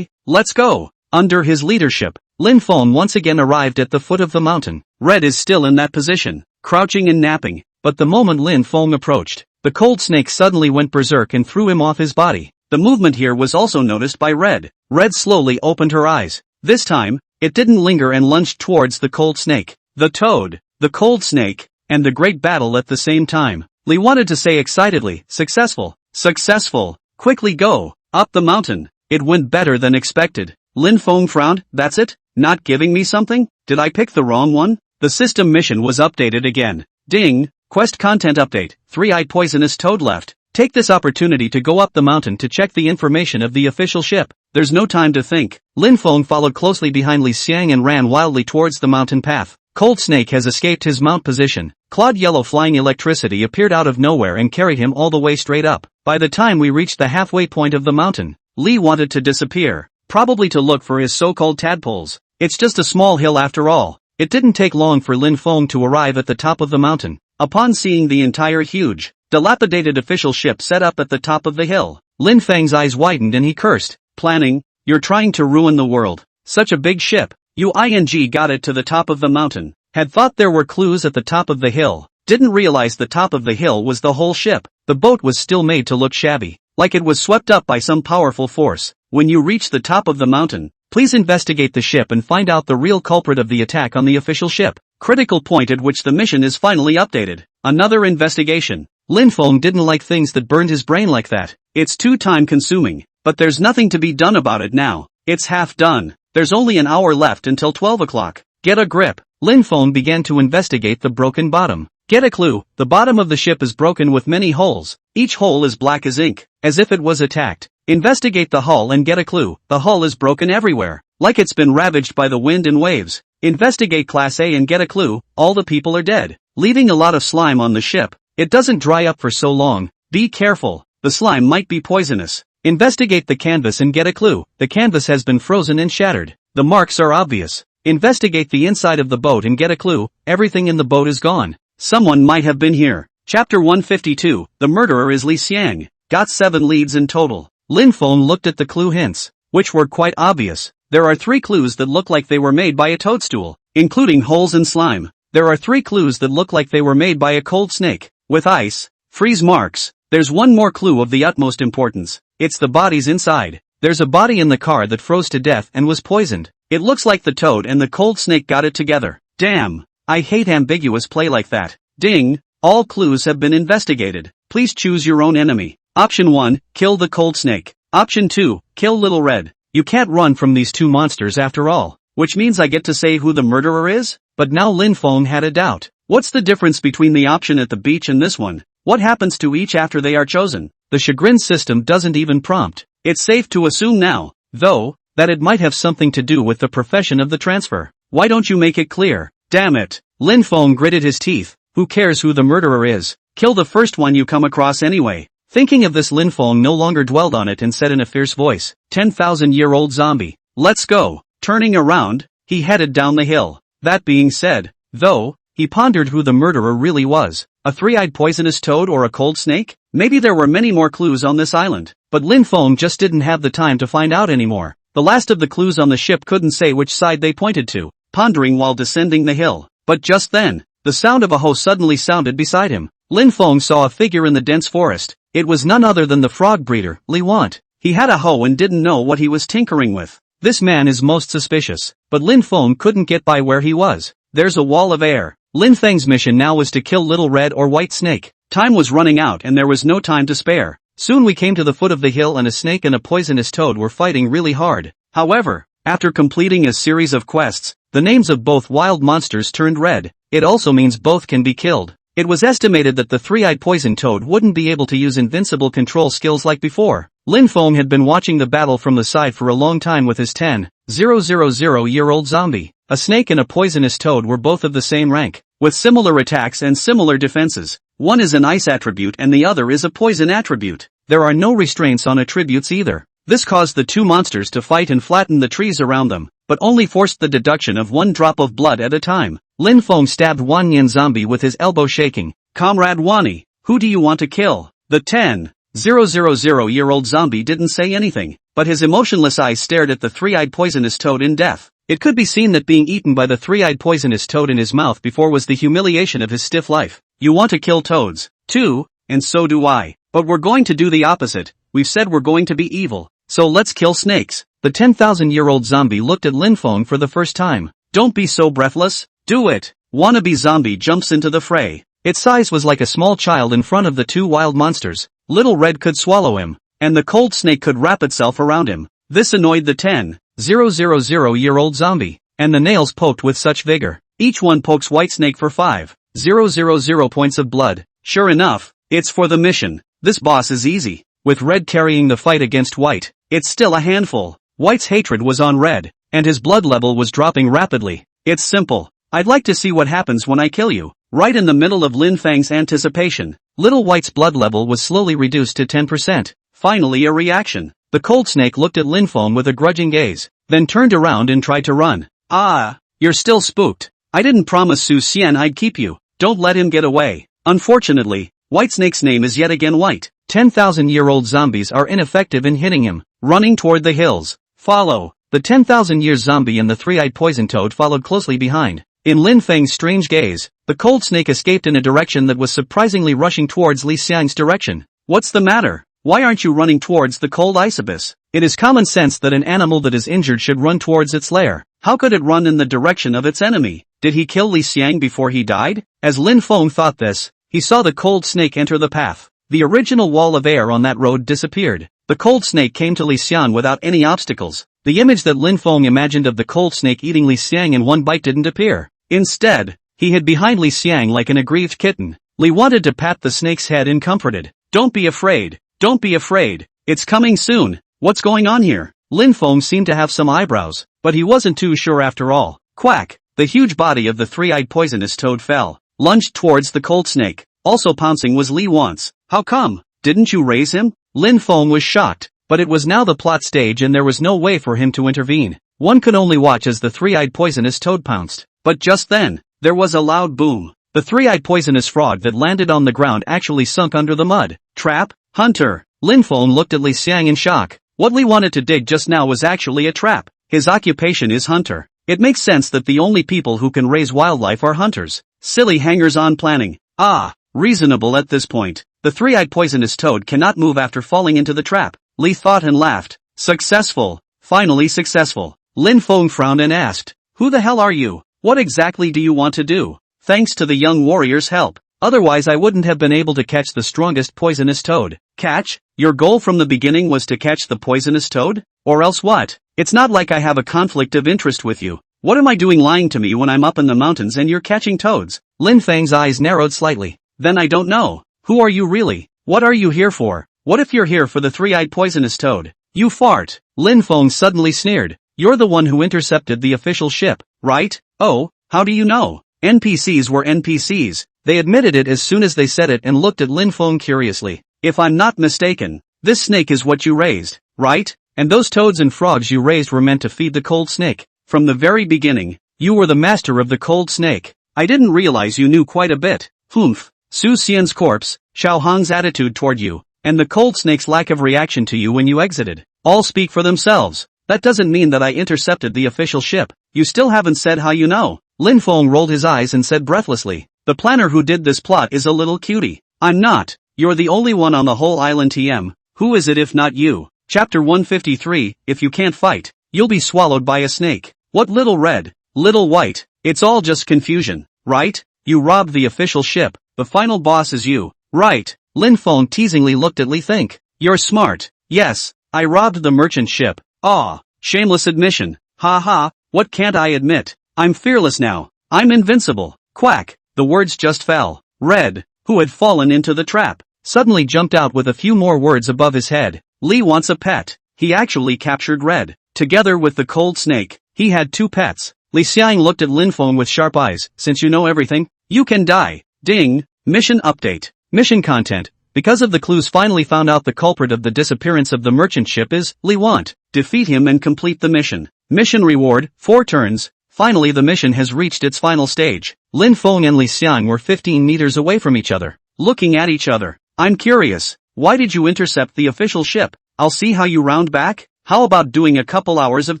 let's go. Under his leadership, Lin Feng once again arrived at the foot of the mountain. Red is still in that position, crouching and napping, but the moment Lin Feng approached, the Cold Snake suddenly went berserk and threw him off his body. The movement here was also noticed by Red. Red slowly opened her eyes. This time, it didn't linger and lunged towards the Cold Snake. The Toad, the Cold Snake, and the great battle at the same time. Li wanted to say excitedly, successful, successful, quickly go, up the mountain. It went better than expected. Lin Feng frowned. That's it? Not giving me something? Did I pick the wrong one? The system mission was updated again. Ding, quest content update, 3-eyed poisonous toad left. Take this opportunity to go up the mountain to check the information of the official ship. There's no time to think. Lin Feng followed closely behind Li Xiang and ran wildly towards the mountain path. Cold Snake has escaped his mount position. Clawed yellow flying electricity appeared out of nowhere and carried him all the way straight up. By the time we reached the halfway point of the mountain, Li wanted to disappear. Probably to look for his so-called tadpoles. It's just a small hill after all. It didn't take long for Lin Feng to arrive at the top of the mountain. Upon seeing the entire huge, dilapidated official ship set up at the top of the hill, Lin Feng's eyes widened and he cursed. Planning? You're trying to ruin the world. Such a big ship. You got it to the top of the mountain. Had thought there were clues at the top of the hill. Didn't realize the top of the hill was the whole ship. The boat was still made to look shabby. Like it was swept up by some powerful force. When you reach the top of the mountain, please investigate the ship and find out the real culprit of the attack on the official ship. Critical point at which the mission is finally updated. Another investigation. Lin Feng didn't like things that burned his brain like that. It's too time consuming. But there's nothing to be done about it now. It's half done. There's only an hour left until 12 o'clock. Get a grip. Lin Feng began to investigate the broken bottom. Get a clue. The bottom of the ship is broken with many holes. Each hole is black as ink, as if it was attacked. Investigate the hull and get a clue. The hull is broken everywhere, like it's been ravaged by the wind and waves. Investigate Class A and get a clue. All the people are dead, leaving a lot of slime on the ship. It doesn't dry up for so long. Be careful. The slime might be poisonous. Investigate the canvas and get a clue. The canvas has been frozen and shattered. The marks are obvious. Investigate the inside of the boat and get a clue. Everything in the boat is gone. Someone might have been here. Chapter 152. The murderer is Li Xiang. Got 7 leads in total. Lin Feng looked at the clue hints, which were quite obvious. There are 3 clues that look like they were made by a toadstool, including holes and slime. There are 3 clues that look like they were made by a cold snake, with ice, freeze marks. There's one more clue of the utmost importance. It's the bodies inside. There's a body in the car that froze to death and was poisoned. It looks like the toad and the cold snake got it together. Damn. I hate ambiguous play like that. Ding. All clues have been investigated. Please choose your own enemy. Option 1, kill the cold snake. Option 2, kill Little Red. You can't run from these two monsters after all. Which means I get to say who the murderer is? But now Lin Feng had a doubt. What's the difference between the option at the beach and this one? What happens to each after they are chosen? The chagrin system doesn't even prompt. It's safe to assume now, though, that it might have something to do with the profession of the transfer. Why don't you make it clear? Damn it. Lin Feng gritted his teeth. Who cares who the murderer is? Kill the first one you come across anyway. Thinking of this, Lin Feng no longer dwelled on it and said in a fierce voice, 10,000-year-old zombie. Let's go. Turning around, he headed down the hill. That being said, though, he pondered who the murderer really was. A three-eyed poisonous toad or a cold snake? Maybe there were many more clues on this island. But Lin Feng just didn't have the time to find out anymore. The last of the clues on the ship couldn't say which side they pointed to, pondering while descending the hill. But just then, the sound of a hoe suddenly sounded beside him. Lin Feng saw a figure in the dense forest. It was none other than the frog breeder, Li Want. He had a hoe and didn't know what he was tinkering with. This man is most suspicious. But Lin Feng couldn't get by where he was. There's a wall of air. Lin Feng's mission now was to kill Little Red or White Snake. Time was running out and there was no time to spare. Soon we came to the foot of the hill and a snake and a poisonous toad were fighting really hard. However, after completing a series of quests, the names of both wild monsters turned red. It also means both can be killed. It was estimated that the three-eyed poison toad wouldn't be able to use invincible control skills like before. Lin Feng had been watching the battle from the side for a long time with his 10,000-year-old zombie. A snake and a poisonous toad were both of the same rank, with similar attacks and similar defenses. One is an ice attribute and the other is a poison attribute. There are no restraints on attributes either. This caused the two monsters to fight and flatten the trees around them, but only forced the deduction of one drop of blood at a time. Lin Feng stabbed Wan Yin zombie with his elbow shaking. Comrade Wani, who do you want to kill? The 10,000-year-old zombie didn't say anything, but his emotionless eyes stared at the three-eyed poisonous toad in death. It could be seen that being eaten by the three-eyed poisonous toad in his mouth before was the humiliation of his stiff life. You want to kill toads, too, and so do I. But we're going to do the opposite. We've said we're going to be evil. So let's kill snakes. The 10,000-year-old zombie looked at Lin Feng for the first time. Don't be so breathless. Do it. Wannabe zombie jumps into the fray. Its size was like a small child in front of the two wild monsters. Little Red could swallow him, and the cold snake could wrap itself around him. This annoyed the 10,000-year-old zombie, and the nails poked with such vigor. Each one pokes White Snake for 5,000 points of blood. Sure enough, it's for the mission. This boss is easy. With Red carrying the fight against White, it's still a handful. White's hatred was on Red, and his blood level was dropping rapidly. It's simple. I'd like to see what happens when I kill you. Right in the middle of Lin Feng's anticipation, Little White's blood level was slowly reduced to 10%. Finally a reaction. The cold snake looked at Lin Feng with a grudging gaze, then turned around and tried to run. Ah, you're still spooked. I didn't promise Su Xian I'd keep you. Don't let him get away. Unfortunately, White Snake's name is yet again White. 10,000-year-old zombies are ineffective in hitting him. Running toward the hills. Follow. The 10,000-year zombie and the three-eyed poison toad followed closely behind. In Lin Feng's strange gaze, the cold snake escaped in a direction that was surprisingly rushing towards Li Xiang's direction. What's the matter? Why aren't you running towards the cold ice abyss? It is common sense that an animal that is injured should run towards its lair. How could it run in the direction of its enemy? Did he kill Li Xiang before he died? As Lin Feng thought this, he saw the cold snake enter the path. The original wall of air on that road disappeared. The cold snake came to Li Xiang without any obstacles. The image that Lin Feng imagined of the cold snake eating Li Xiang in one bite didn't appear. Instead, he hid behind Li Xiang like an aggrieved kitten. Li wanted to pat the snake's head and comforted. Don't be afraid. Don't be afraid. It's coming soon. What's going on here? Lin Feng seemed to have some eyebrows, but he wasn't too sure after all. Quack! The huge body of the three-eyed poisonous toad fell, lunged towards the cold snake. Also pouncing was Li Want's. How come? Didn't you raise him? Lin Feng was shocked, but it was now the plot stage and there was no way for him to intervene. One could only watch as the three-eyed poisonous toad pounced. But just then, there was a loud boom. The three-eyed poisonous frog that landed on the ground actually sunk under the mud. Trap? Hunter! Lin Feng looked at Li Xiang in shock. What Li wanted to dig just now was actually a trap. His occupation is hunter. It makes sense that the only people who can raise wildlife are hunters. Silly hangers-on planning. Ah, reasonable at this point. The three-eyed poisonous toad cannot move after falling into the trap. Li thought and laughed. Successful. Finally successful. Lin Feng frowned and asked, who the hell are you? What exactly do you want to do? Thanks to the young warrior's help, Otherwise I wouldn't have been able to catch the strongest poisonous toad. Catch? Your goal from the beginning was to catch the poisonous toad? Or else what? It's not like I have a conflict of interest with you. What am I doing lying to me when I'm up in the mountains and you're catching toads? Lin Feng's eyes narrowed slightly. Then I don't know. Who are you really? What are you here for? What if you're here for the three-eyed poisonous toad? You fart. Lin Feng suddenly sneered. You're the one who intercepted the official ship, right? Oh, how do you know? NPCs were NPCs. They admitted it as soon as they said it and looked at Lin Feng curiously. If I'm not mistaken, this snake is what you raised, right? And those toads and frogs you raised were meant to feed the cold snake. From the very beginning, you were the master of the cold snake. I didn't realize you knew quite a bit. Humph. Su Xian's corpse, Xiao Hong's attitude toward you, and the cold snake's lack of reaction to you when you exited, all speak for themselves. That doesn't mean that I intercepted the official ship. You still haven't said how you know. Lin Feng rolled his eyes and said breathlessly, the planner who did this plot is a little cutie. I'm not. You're the only one on the whole island TM. Who is it if not you? Chapter 153, if you can't fight, you'll be swallowed by a snake. What little red, little white, it's all just confusion, right? You robbed the official ship, the final boss is you, right? Lin Feng teasingly looked at Li Think. You're smart. Yes, I robbed the merchant ship. Aw, shameless admission. Ha ha, what can't I admit? I'm fearless now. I'm invincible. Quack, the words just fell. Red, who had fallen into the trap, suddenly jumped out with a few more words above his head. Li wants a pet. He actually captured Red. Together with the cold snake, he had two pets. Li Xiang looked at Lin Feng with sharp eyes. Since you know everything, you can die. Ding. Mission update. Mission content. Because of the clues finally found out the culprit of the disappearance of the merchant ship is Li Want. Defeat him and complete the mission. Mission reward, 4 turns. Finally the mission has reached its final stage. Lin Feng and Li Xiang were 15 meters away from each other, looking at each other. I'm curious. Why did you intercept the official ship? I'll see how you round back. How about doing a couple hours of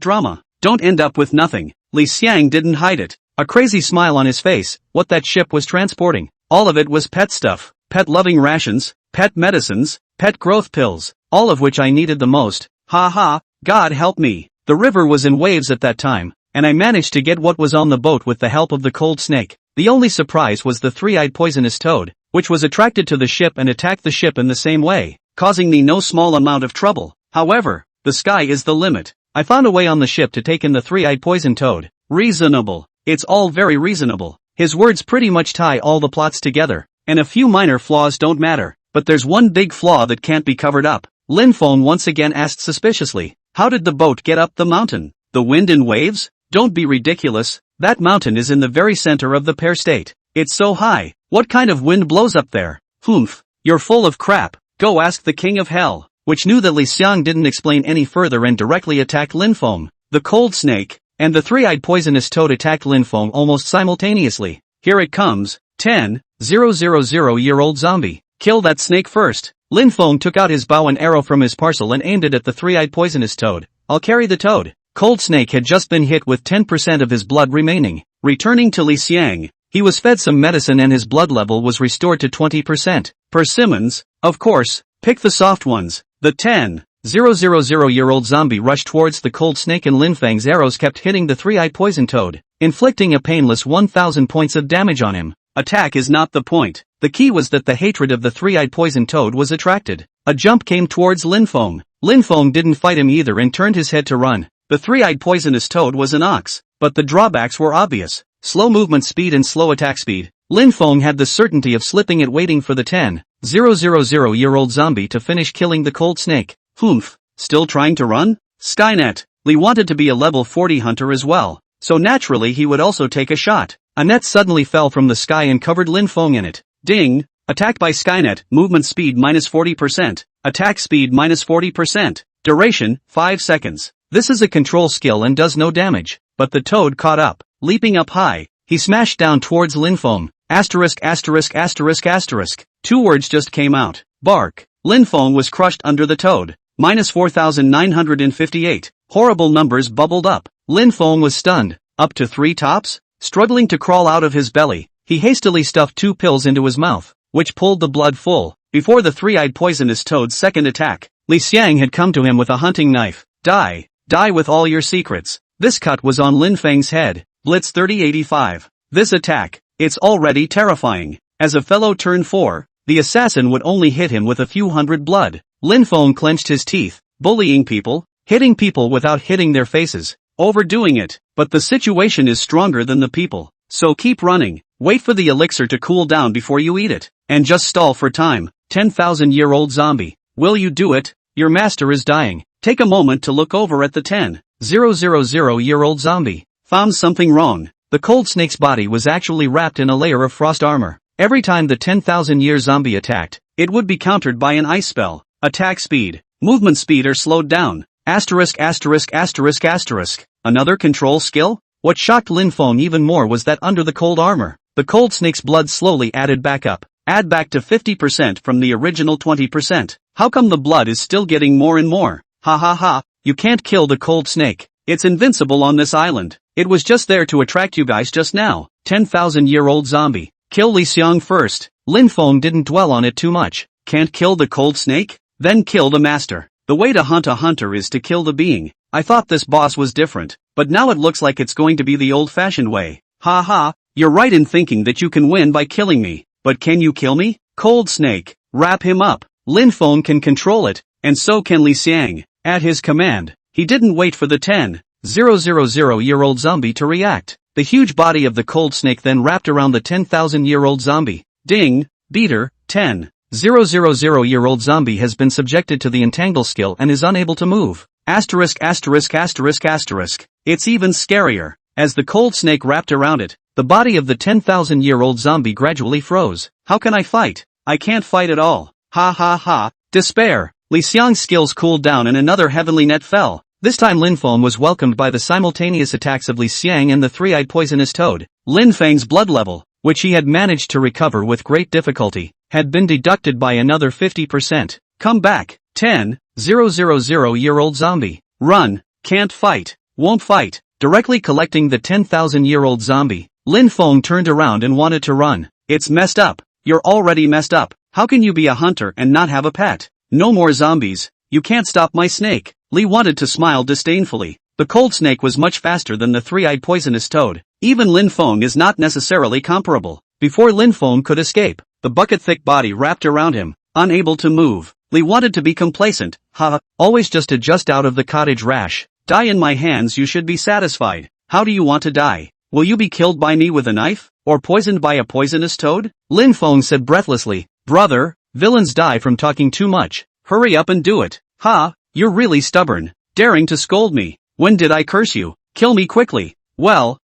drama? Don't end up with nothing. Li Xiang didn't hide it. A crazy smile on his face. What that ship was transporting. All of it was pet stuff. Pet-loving rations, pet medicines, pet growth pills, all of which I needed the most. Ha ha, God help me. The river was in waves at that time, and I managed to get what was on the boat with the help of the cold snake. The only surprise was the three-eyed poisonous toad, which was attracted to the ship and attacked the ship in the same way, causing me no small amount of trouble. However, the sky is the limit. I found a way on the ship to take in the three-eyed poison toad. Reasonable. It's all very reasonable. His words pretty much tie all the plots together. And a few minor flaws don't matter, but there's one big flaw that can't be covered up. Lin Feng once again asked suspiciously, how did the boat get up the mountain? The wind and waves? Don't be ridiculous, that mountain is in the very center of the pear state. It's so high, what kind of wind blows up there? Humph, you're full of crap, go ask the king of hell, which knew that Li Xiang didn't explain any further and directly attacked Lin Feng. The cold snake and the three-eyed poisonous toad attacked Lin Feng almost simultaneously. Here it comes. 10,000-year-old zombie. Kill that snake first. Lin Feng took out his bow and arrow from his parcel and aimed it at the three-eyed poisonous toad. I'll carry the toad. Cold snake had just been hit with 10% of his blood remaining. Returning to Li Xiang, he was fed some medicine and his blood level was restored to 20%. Persimmons, of course, pick the soft ones. The 10,000-year-old zombie rushed towards the cold snake and Lin Feng's arrows kept hitting the three-eyed poison toad, inflicting a painless 1,000 points of damage on him. Attack is not the point. The key was that the hatred of the three-eyed poison toad was attracted. A jump came towards Lin Feng. Lin Feng didn't fight him either and turned his head to run. The three-eyed poisonous toad was an ox, but the drawbacks were obvious. Slow movement speed and slow attack speed. Lin Feng had the certainty of slipping it waiting for the 10,000-year-old zombie to finish killing the cold snake. Humph, still trying to run? Skynet. Li wanted to be a level 40 hunter as well, so naturally he would also take a shot. A net suddenly fell from the sky and covered Lin Feng in it. Ding! Attack by Skynet, movement speed minus 40%, attack speed minus 40%, duration, 5 seconds. This is a control skill and does no damage, but the toad caught up. Leaping up high, he smashed down towards Lin Feng. Asterisk asterisk asterisk asterisk. 2 words just came out. Bark. Lin Feng was crushed under the toad. Minus 4,958. Horrible numbers bubbled up. Lin Feng was stunned. Up to 3 tops? Struggling to crawl out of his belly, he hastily stuffed 2 pills into his mouth, which pulled the blood full. Before the three-eyed poisonous toad's second attack, Li Xiang had come to him with a hunting knife. Die. Die with all your secrets. This cut was on Lin Feng's head. Blitz 3085. This attack, it's already terrifying. As a fellow turn 4, the assassin would only hit him with a few hundred blood. Lin Feng clenched his teeth, bullying people, hitting people without hitting their faces, overdoing it. But the situation is stronger than the people, so keep running, wait for the elixir to cool down before you eat it, and just stall for time. 10,000-year-old zombie, will you do it? Your master is dying. Take a moment to look over at the 10,000-year-old zombie. Found something wrong. The cold snake's body was actually wrapped in a layer of frost armor. Every time the 10,000-year zombie attacked, it would be countered by an ice spell. Attack speed, movement speed are slowed down. Asterisk asterisk asterisk asterisk. Another control skill? What shocked Lin Feng even more was that under the cold armor, the cold snake's blood slowly added back up. Add back to 50% from the original 20%. How come the blood is still getting more and more? Ha ha ha, you can't kill the cold snake. It's invincible on this island. It was just there to attract you guys just now. 10,000-year-old zombie. Kill Li Xiang first. Lin Feng didn't dwell on it too much. Can't kill the cold snake? Then kill the master. The way to hunt a hunter is to kill the being. I thought this boss was different, but now it looks like it's going to be the old-fashioned way. Ha ha, you're right in thinking that you can win by killing me. But can you kill me? Cold snake. Wrap him up. Lin Feng can control it, and so can Li Xiang. At his command, he didn't wait for the 10,000-year-old zombie to react. The huge body of the cold snake then wrapped around the 10,000-year-old zombie. Ding, beater, 10,000-year-old zombie has been subjected to the entangle skill and is unable to move. Asterisk asterisk asterisk asterisk. It's even scarier. As the cold snake wrapped around it, the body of the 10,000-year-old zombie gradually froze. How can I fight? I can't fight at all. Ha ha ha. Despair. Li Xiang's skills cooled down and another heavenly net fell. This time Lin Feng was welcomed by the simultaneous attacks of Li Xiang and the three-eyed poisonous toad. Lin Feng's blood level, which he had managed to recover with great difficulty, had been deducted by another 50%. Come back. 10,000-year-old zombie. Run. Can't fight. Won't fight. Directly collecting the 10,000-year-old zombie, Lin Feng turned around and wanted to run. It's messed up. You're already messed up. How can you be a hunter and not have a pet? No more zombies. You can't stop my snake. Li wanted to smile disdainfully. The cold snake was much faster than the three-eyed poisonous toad. Even Lin Feng is not necessarily comparable. Before Lin Feng could escape, the bucket-thick body wrapped around him, unable to move. Li wanted to be complacent. Ha, always just adjust out of the cottage rash. Die in my hands, you should be satisfied. How do you want to die? Will you be killed by me with a knife? Or poisoned by a poisonous toad? Lin Feng said breathlessly. Brother, villains die from talking too much. Hurry up and do it. Ha, you're really stubborn. Daring to scold me. When did I curse you? Kill me quickly. Well,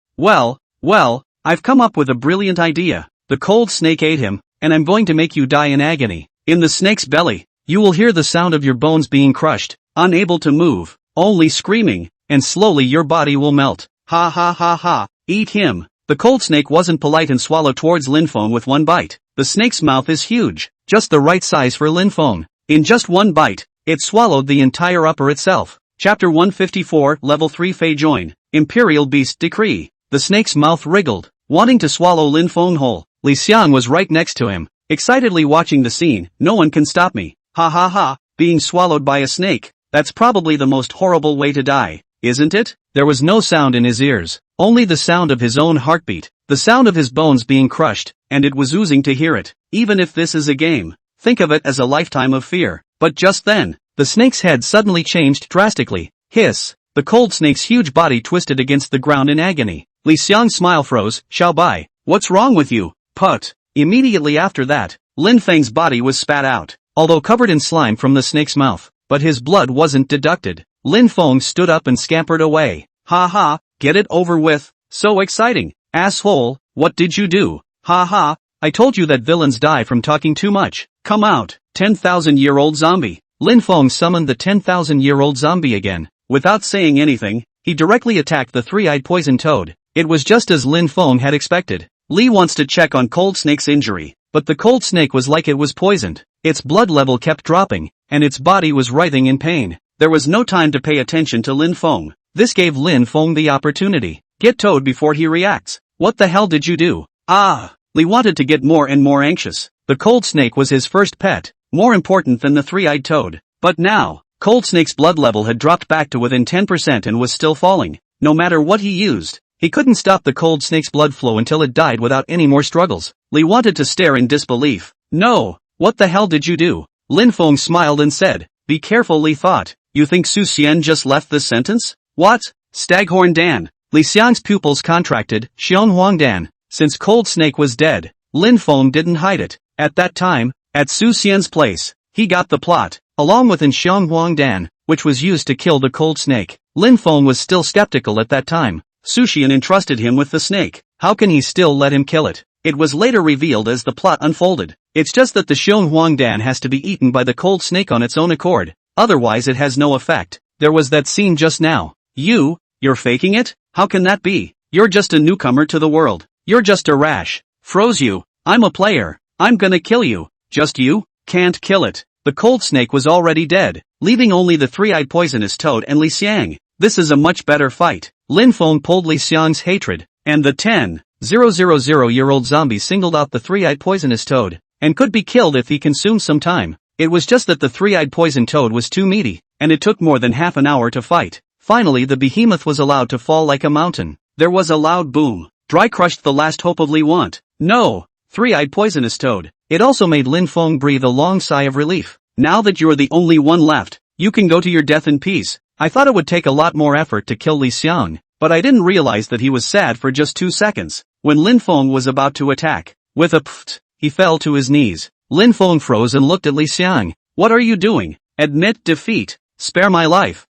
I've come up with a brilliant idea. The cold snake ate him, and I'm going to make you die in agony. In the snake's belly, you will hear the sound of your bones being crushed, unable to move, only screaming, and slowly your body will melt. Ha ha ha ha, eat him. The cold snake wasn't polite and swallowed towards Lin Feng with one bite. The snake's mouth is huge, just the right size for Lin Feng. In just one bite, it swallowed the entire upper itself. Chapter 154, Level 3 Fei Join. Imperial Beast Decree. The snake's mouth wriggled, wanting to swallow Lin Feng whole. Li Xiang was right next to him, excitedly watching the scene. No one can stop me. Ha ha ha, being swallowed by a snake. That's probably the most horrible way to die, isn't it? There was no sound in his ears, only the sound of his own heartbeat, the sound of his bones being crushed, and it was oozing to hear it. Even if this is a game, think of it as a lifetime of fear. But just then, the snake's head suddenly changed drastically. Hiss! The cold snake's huge body twisted against the ground in agony. Li Xiang's smile froze. Xiao Bai, what's wrong with you? Put! Immediately after that, Lin Feng's body was spat out, although covered in slime from the snake's mouth. But his blood wasn't deducted. Lin Feng stood up and scampered away. Ha ha, get it over with. So exciting. Asshole, what did you do? Ha ha, I told you that villains die from talking too much. Come out, 10,000-year-old zombie. Lin Feng summoned the 10,000-year-old zombie again. Without saying anything, he directly attacked the three-eyed poison toad. It was just as Lin Feng had expected. Li wants to check on Cold Snake's injury, but the cold snake was like it was poisoned. Its blood level kept dropping, and its body was writhing in pain. There was no time to pay attention to Lin Feng. This gave Lin Feng the opportunity. Get Toad before he reacts. What the hell did you do? Ah! Li wanted to get more and more anxious. The cold snake was his first pet, more important than the three-eyed toad. But now, Cold Snake's blood level had dropped back to within 10% and was still falling. No matter what he used, He couldn't stop the cold snake's blood flow until it died without any more struggles. Li wanted to stare in disbelief. No, what the hell did you do? Lin Feng smiled and said. Be careful, Li thought. You think Su Xian just left this sentence? What? Staghorn Dan. Li Xiang's pupils contracted. Xiong Huang Dan. Since Cold Snake was dead, Lin Feng didn't hide it. At that time, at Su Xian's place, he got the plot, along with Xiong Huang Dan, which was used to kill the Cold Snake. Lin Feng was still skeptical at that time. Su Xian entrusted him with the snake. How can he still let him kill it? It was later revealed as the plot unfolded. It's just that the Xiong Huang Dan has to be eaten by the Cold Snake on its own accord. Otherwise it has no effect. There was that scene just now. You're faking it? How can that be? You're just a newcomer to the world. You're just a rash. Froze you. I'm a player. I'm gonna kill you. Just you? Can't kill it. The Cold Snake was already dead, leaving only the three-eyed poisonous toad and Li Xiang. This is a much better fight. Lin Feng pulled Li Xiang's hatred, and the 10,000-year-old zombie singled out the three-eyed poisonous toad, and could be killed if he consumed some time. It was just that the three-eyed poison toad was too meaty, and it took more than half an hour to fight. Finally the behemoth was allowed to fall like a mountain. There was a loud boom. Dry crushed the last hope of Li Want. No! Three-eyed poisonous toad. It also made Lin Feng breathe a long sigh of relief. Now that you're the only one left, you can go to your death in peace. I thought it would take a lot more effort to kill Li Xiang, but I didn't realize that he was sad for just 2 seconds. When Lin Feng was about to attack, with a pft, he fell to his knees. Lin Feng froze and looked at Li Xiang. What are you doing? Admit defeat. Spare my life.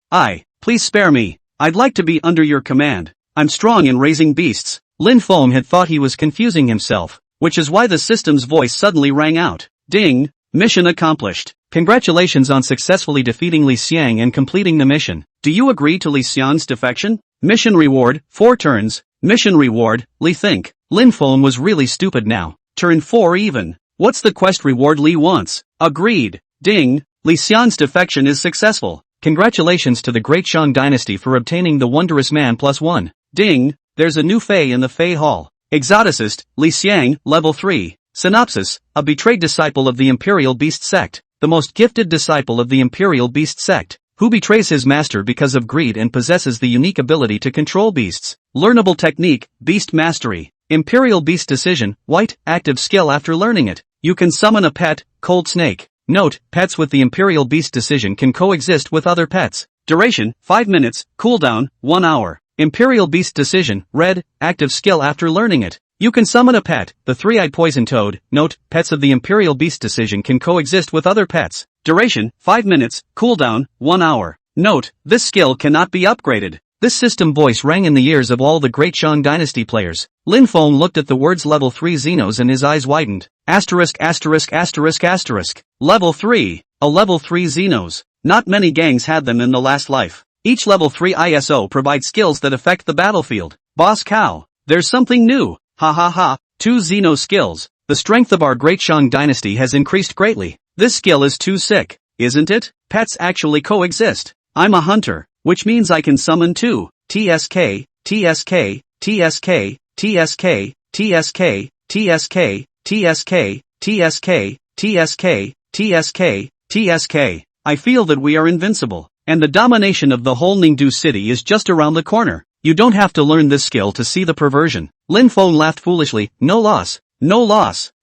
Please spare me. I'd like to be under your command. I'm strong in raising beasts. Lin Feng had thought he was confusing himself, which is why the system's voice suddenly rang out. Ding! Mission accomplished. Congratulations on successfully defeating Li Xiang and completing the mission. Do you agree to Li Xiang's defection? Mission reward, 4 turns. Mission reward, Li think. Lin Feng was really stupid now. Turn 4 even. What's the quest reward Li wants? Agreed. Ding! Li Xiang's defection is successful. Congratulations to the Great Shang Dynasty for obtaining the Wondrous Man +1. Ding! There's a new Fei in the Fei Hall. Exoticist, Li Xiang, level 3. Synopsis, a betrayed disciple of the Imperial Beast Sect. The most gifted disciple of the Imperial Beast Sect, who betrays his master because of greed and possesses the unique ability to control beasts. Learnable technique, Beast Mastery. Imperial Beast Decision, White, active skill after learning it. You can summon a pet, Cold Snake. Note, pets with the Imperial Beast Decision can coexist with other pets. Duration, 5 minutes, cooldown, 1 hour. Imperial Beast Decision, Red, active skill after learning it. You can summon a pet, the three-eyed poison toad. Note, pets of the Imperial Beast Decision can coexist with other pets. Duration, 5 minutes, cooldown, 1 hour. Note, this skill cannot be upgraded. This system voice rang in the ears of all the Great Shang Dynasty players. Lin Feng looked at the words level 3 Xenos and his eyes widened. Asterisk. Level 3. A level 3 Xenos. Not many gangs had them in the last life. Each level 3 ISO provides skills that affect the battlefield. Boss Cow. There's something new. Ha ha ha. 2 Xeno skills. The strength of our Great Shang Dynasty has increased greatly. This skill is too sick, isn't it? Pets actually coexist. I'm a hunter, which means I can summon 2. TSK. I feel that we are invincible, and the domination of the whole Ningdu city is just around the corner. You don't have to learn this skill to see the perversion. Lin Feng laughed foolishly. No loss.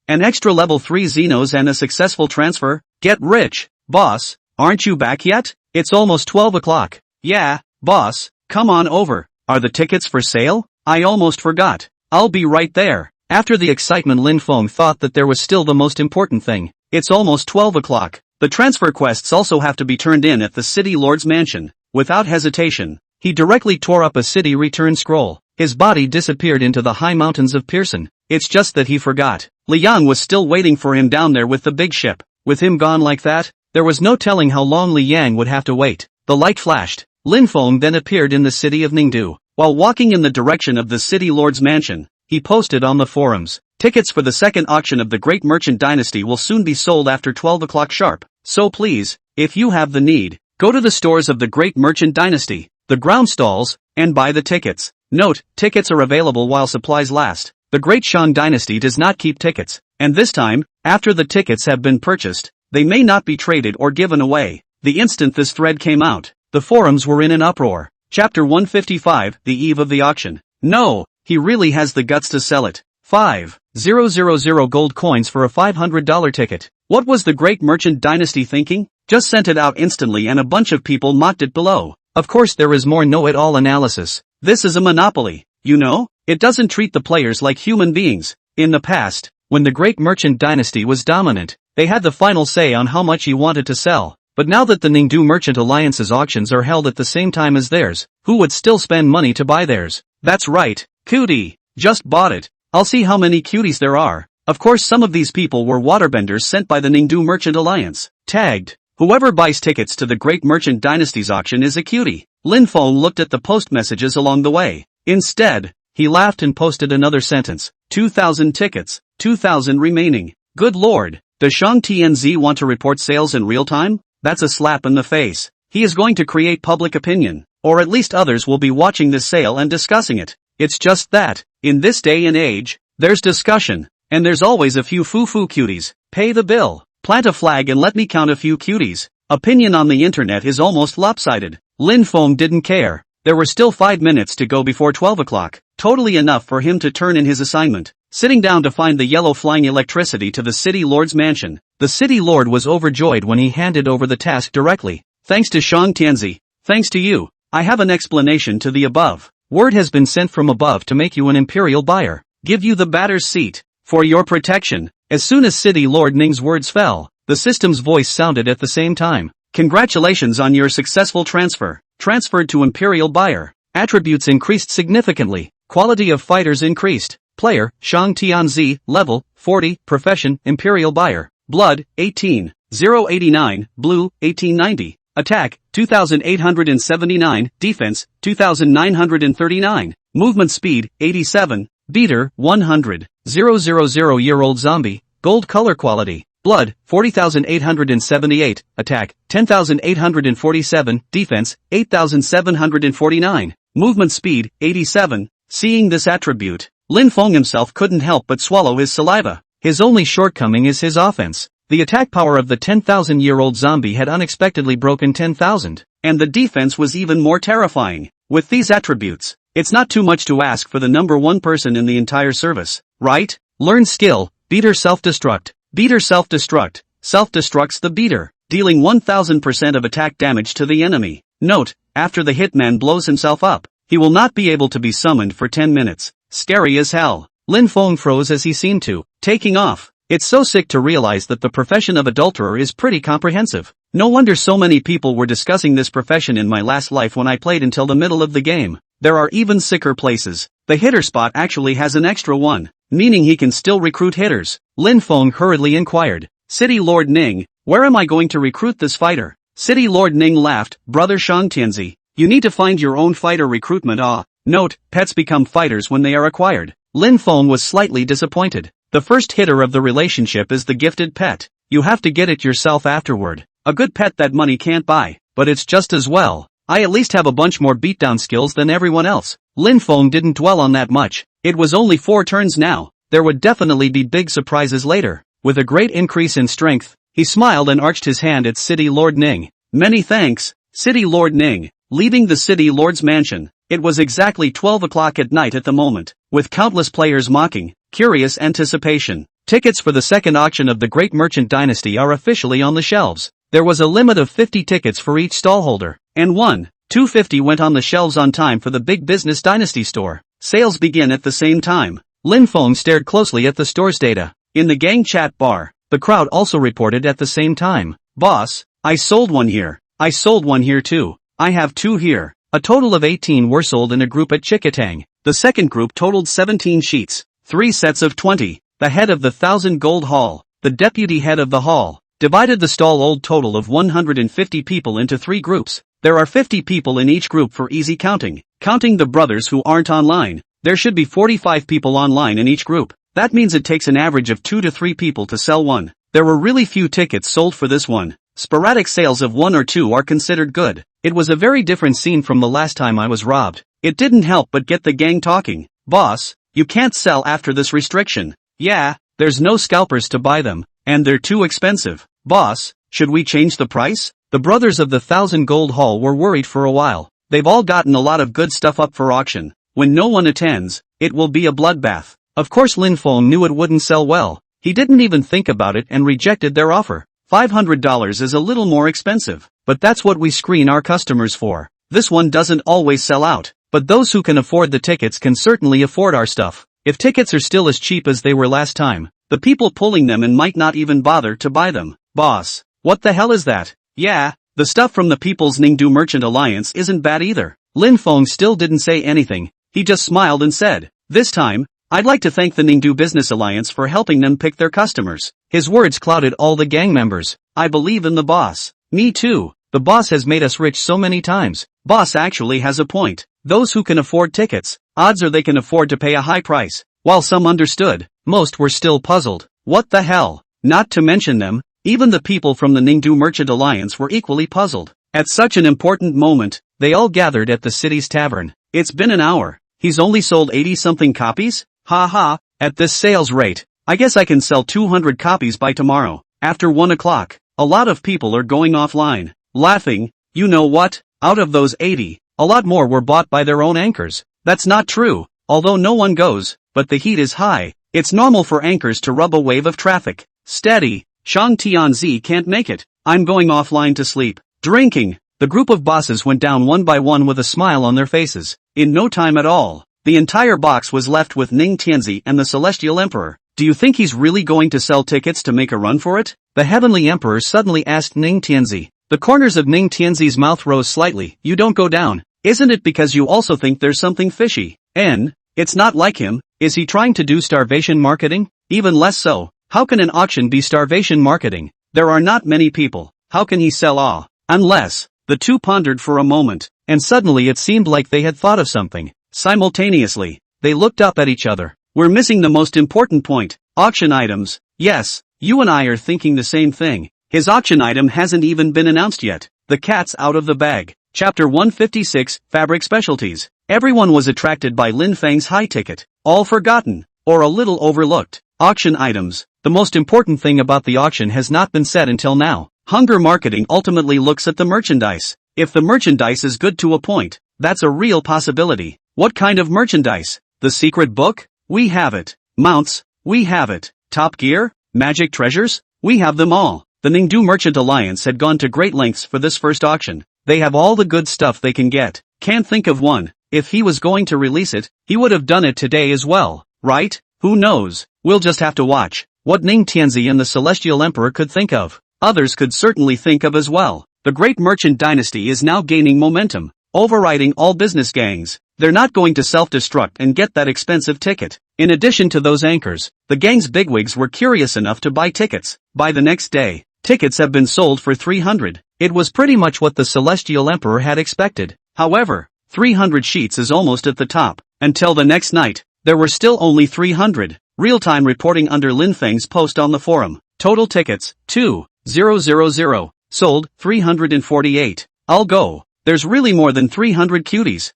An extra level 3 Xenos and a successful transfer? Get rich, boss. Aren't you back yet? It's almost 12 o'clock. Yeah, boss, come on over. Are the tickets for sale? I almost forgot. I'll be right there. After the excitement, Lin Feng thought that there was still the most important thing. It's almost 12 o'clock. The transfer quests also have to be turned in at the City Lord's mansion. Without hesitation, he directly tore up a city return scroll. His body disappeared into the high mountains of Pearson. It's just that he forgot. Liang was still waiting for him down there with the big ship. With him gone like that, there was no telling how long Li Yang would have to wait. The light flashed. Lin Feng then appeared in the city of Ningdu. While walking in the direction of the City Lord's mansion, he posted on the forums. Tickets for the second auction of the Great Merchant Dynasty will soon be sold after 12 o'clock sharp. So please, if you have the need, go to the stores of the Great Merchant Dynasty, the ground stalls, and buy the tickets. Note, tickets are available while supplies last. The Great Shang Dynasty does not keep tickets, and this time, after the tickets have been purchased, they may not be traded or given away. The instant this thread came out, the forums were in an uproar. Chapter 155, The Eve of the Auction. No, he really has the guts to sell it. 5,000 gold coins for a $500 ticket. What was the Great Merchant Dynasty thinking? Just sent it out instantly and a bunch of people mocked it below. Of course there is more know-it-all analysis. This is a monopoly, you know? It doesn't treat the players like human beings. In the past, when the Great Merchant Dynasty was dominant, they had the final say on how much he wanted to sell. But now that the Ningdu Merchant Alliance's auctions are held at the same time as theirs, who would still spend money to buy theirs? That's right, cutie. Just bought it. I'll see how many cuties there are. Of course some of these people were waterbenders sent by the Ningdu Merchant Alliance. Tagged. Whoever buys tickets to the Great Merchant Dynasty's auction is a cutie. Lin Feng looked at the post messages along the way. Instead, he laughed and posted another sentence. 2,000 tickets. 2,000 remaining. Good lord. Does Shang Tianzi want to report sales in real time? That's a slap in the face. He is going to create public opinion. Or at least others will be watching this sale and discussing it. It's just that, in this day and age, there's discussion. And there's always a few foo-foo cuties. Pay the bill. Plant a flag and let me count a few cuties. Opinion on the internet is almost lopsided. Lin Feng didn't care. There were still 5 minutes to go before 12 o'clock. Totally enough for him to turn in his assignment. Sitting down to find the yellow flying electricity to the city lord's mansion. The city lord was overjoyed when he handed over the task directly. Thanks to Shang Tianzi. Thanks to you. I have an explanation to the above. Word has been sent from above to make you an imperial buyer. Give you the batter's seat. For your protection. As soon as City Lord Ning's words fell, the system's voice sounded at the same time. Congratulations on your successful transfer. Transferred to imperial buyer. Attributes increased significantly. Quality of fighters increased. Player, Shang Tianzi, level, 40, profession, imperial buyer. Blood, 18, 089, blue, 1890. Attack, 2,879, defense, 2,939, movement speed, 87, beater, 100, 000-year-old zombie, gold color quality, blood, 40,878, attack, 10,847, defense, 8,749, movement speed, 87. Seeing this attribute, Lin Feng himself couldn't help but swallow his saliva. His only shortcoming is his offense. The attack power of the 10,000-year-old zombie had unexpectedly broken 10,000, and the defense was even more terrifying. With these attributes, it's not too much to ask for the number one person in the entire service, right? Learn skill, beater self-destruct. Beater self-destruct. Self-destructs the beater, dealing 1000% of attack damage to the enemy. Note, after the hitman blows himself up, he will not be able to be summoned for 10 minutes. Scary as hell. Lin Feng froze as he seemed to, taking off. It's so sick to realize that the profession of adulterer is pretty comprehensive. No wonder so many people were discussing this profession in my last life when I played until the middle of the game. There are even sicker places. The hitter spot actually has an extra one, meaning he can still recruit hitters. Lin Feng hurriedly inquired. City Lord Ning, where am I going to recruit this fighter? City Lord Ning laughed. Brother Shang Tianzi, you need to find your own fighter recruitment. Note, pets become fighters when they are acquired. Lin Feng was slightly disappointed. The first hitter of the relationship is the gifted pet. You have to get it yourself afterward. A good pet that money can't buy, but it's just as well. I at least have a bunch more beatdown skills than everyone else. Lin Feng didn't dwell on that much. It was only 4 turns now. There would definitely be big surprises later. With a great increase in strength, he smiled and arched his hand at City Lord Ning. Many thanks, City Lord Ning. Leaving the City Lord's mansion, it was exactly 12 o'clock at night at the moment, with countless players mocking, curious anticipation. Tickets for the second auction of the Great Merchant Dynasty are officially on the shelves. There was a limit of 50 tickets for each stallholder, and 250 went on the shelves on time for the Big Business Dynasty store. Sales begin at the same time. Lin Feng stared closely at the store's data. In the gang chat bar, the crowd also reported at the same time. Boss, I sold one here. I sold one here too. I have 2 here. A total of 18 were sold in a group at Chikatang. The second group totaled 17 sheets, 3 sets of 20. The head of the 1,000 gold hall, the deputy head of the hall, divided the stall total of 150 people into 3 groups. There are 50 people in each group for easy counting. Counting the brothers who aren't online, there should be 45 people online in each group. That means it takes an average of 2 to 3 people to sell one. There were really few tickets sold for this one. Sporadic sales of 1 or 2 are considered good. It was a very different scene from the last time I was robbed. It didn't help but get the gang talking. Boss, you can't sell after this restriction. Yeah, there's no scalpers to buy them, and they're too expensive. Boss, should we change the price? The brothers of the 1,000 gold hall were worried for a while. They've all gotten a lot of good stuff up for auction. when no one attends, it will be a bloodbath. Of course Lin Feng knew it wouldn't sell well. He didn't even think about it and rejected their offer. $500 is a little more expensive, but that's what we screen our customers for. This one doesn't always sell out, but those who can afford the tickets can certainly afford our stuff. If tickets are still as cheap as they were last time, the people pulling them in might not even bother to buy them. Boss, what the hell is that? Yeah, the stuff from the People's Ningdu Merchant Alliance isn't bad either. Lin Feng still didn't say anything. He just smiled and said, this time, I'd like to thank the Ningdu Business Alliance for helping them pick their customers. His words clouded all the gang members. I believe in the boss. Me too. The boss has made us rich so many times. Boss actually has a point. Those who can afford tickets, odds are they can afford to pay a high price. While some understood, most were still puzzled. What the hell? Not to mention them, even the people from the Ningdu Merchant Alliance were equally puzzled. At such an important moment, they all gathered at the city's tavern. It's been an hour. He's only sold 80-something copies? Ha ha, at this sales rate, I guess I can sell 200 copies by tomorrow. After 1 o'clock, a lot of people are going offline, laughing. You know what? Out of those 80, a lot more were bought by their own anchors. That's not true, although no one goes, but the heat is high. It's normal for anchors to rub a wave of traffic. Steady, Shang Tianzi can't make it. I'm going offline to sleep. Drinking. The group of bosses went down one by one with a smile on their faces. In no time at all, the entire box was left with Ning Tianzi and the Celestial Emperor. Do you think he's really going to sell tickets to make a run for it? The Heavenly Emperor suddenly asked Ning Tianzi. The corners of Ning Tianzi's mouth rose slightly. You don't go down. Isn't it because you also think there's something fishy? It's not like him. Is he trying to do starvation marketing? Even less so. How can an auction be starvation marketing? There are not many people. How can he sell unless... The two pondered for a moment, and suddenly it seemed like they had thought of something. Simultaneously, they looked up at each other. We're missing the most important point. Auction items. Yes, you and I are thinking the same thing. His auction item hasn't even been announced yet. The cat's out of the bag. Chapter 156, Fabric Specialties. Everyone was attracted by Lin Feng's high ticket. All forgotten, or a little overlooked. Auction items. The most important thing about the auction has not been said until now. Hunger marketing ultimately looks at the merchandise. If the merchandise is good to a point, that's a real possibility. What kind of merchandise? The secret book? We have it. Mounts? We have it. Top gear? Magic treasures? We have them all. The Ningdu Merchant Alliance had gone to great lengths for this first auction. They have all the good stuff they can get. Can't think of one. If he was going to release it, he would have done it today as well, right? Who knows? We'll just have to watch what Ning Tianzi and the Celestial Emperor could think of. Others could certainly think of as well. The great merchant dynasty is now gaining momentum, overriding all business gangs. They're not going to self-destruct and get that expensive ticket. In addition to those anchors, the gang's bigwigs were curious enough to buy tickets. By the next day, tickets have been sold for 300. It was pretty much what the Celestial Emperor had expected. However, 300 sheets is almost at the top. Until the next night, there were still only 300. Real-time reporting under Lin Feng's post on the forum. Total tickets, 2,000. Sold, 348. I'll go. There's really more than 300 cuties.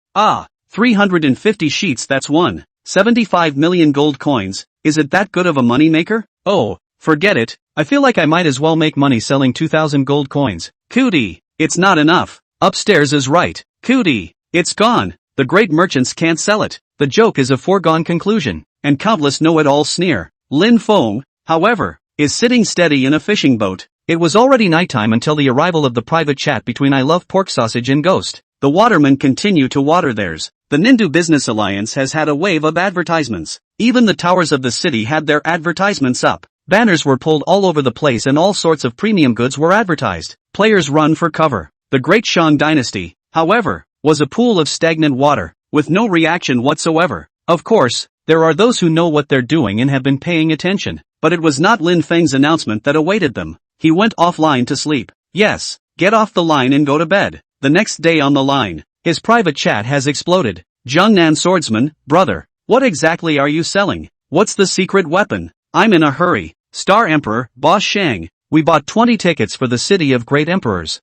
350 sheets, that's 1.75 million gold coins. Is it that good of a money maker? Oh, forget it. I feel like I might as well make money selling 2,000 gold coins. Cootie. It's not enough. Upstairs is right. Cootie. It's gone. The great merchants can't sell it. The joke is a foregone conclusion. And countless know-it-all sneer. Lin Feng, however, is sitting steady in a fishing boat. It was already nighttime until the arrival of the private chat between I Love Pork Sausage and Ghost. The watermen continue to water theirs. The Ningdu Business Alliance has had a wave of advertisements. Even the towers of the city had their advertisements up. Banners were pulled all over the place and all sorts of premium goods were advertised. Players run for cover. The Great Shang Dynasty, however, was a pool of stagnant water, with no reaction whatsoever. Of course, there are those who know what they're doing and have been paying attention. But it was not Lin Feng's announcement that awaited them. He went offline to sleep. Yes, get off the line and go to bed. The next day on the line, his private chat has exploded. Jiangnan Swordsman, brother, what exactly are you selling? What's the secret weapon? I'm in a hurry. Star Emperor, Boss Shang, we bought 20 tickets for the City of Great Emperors.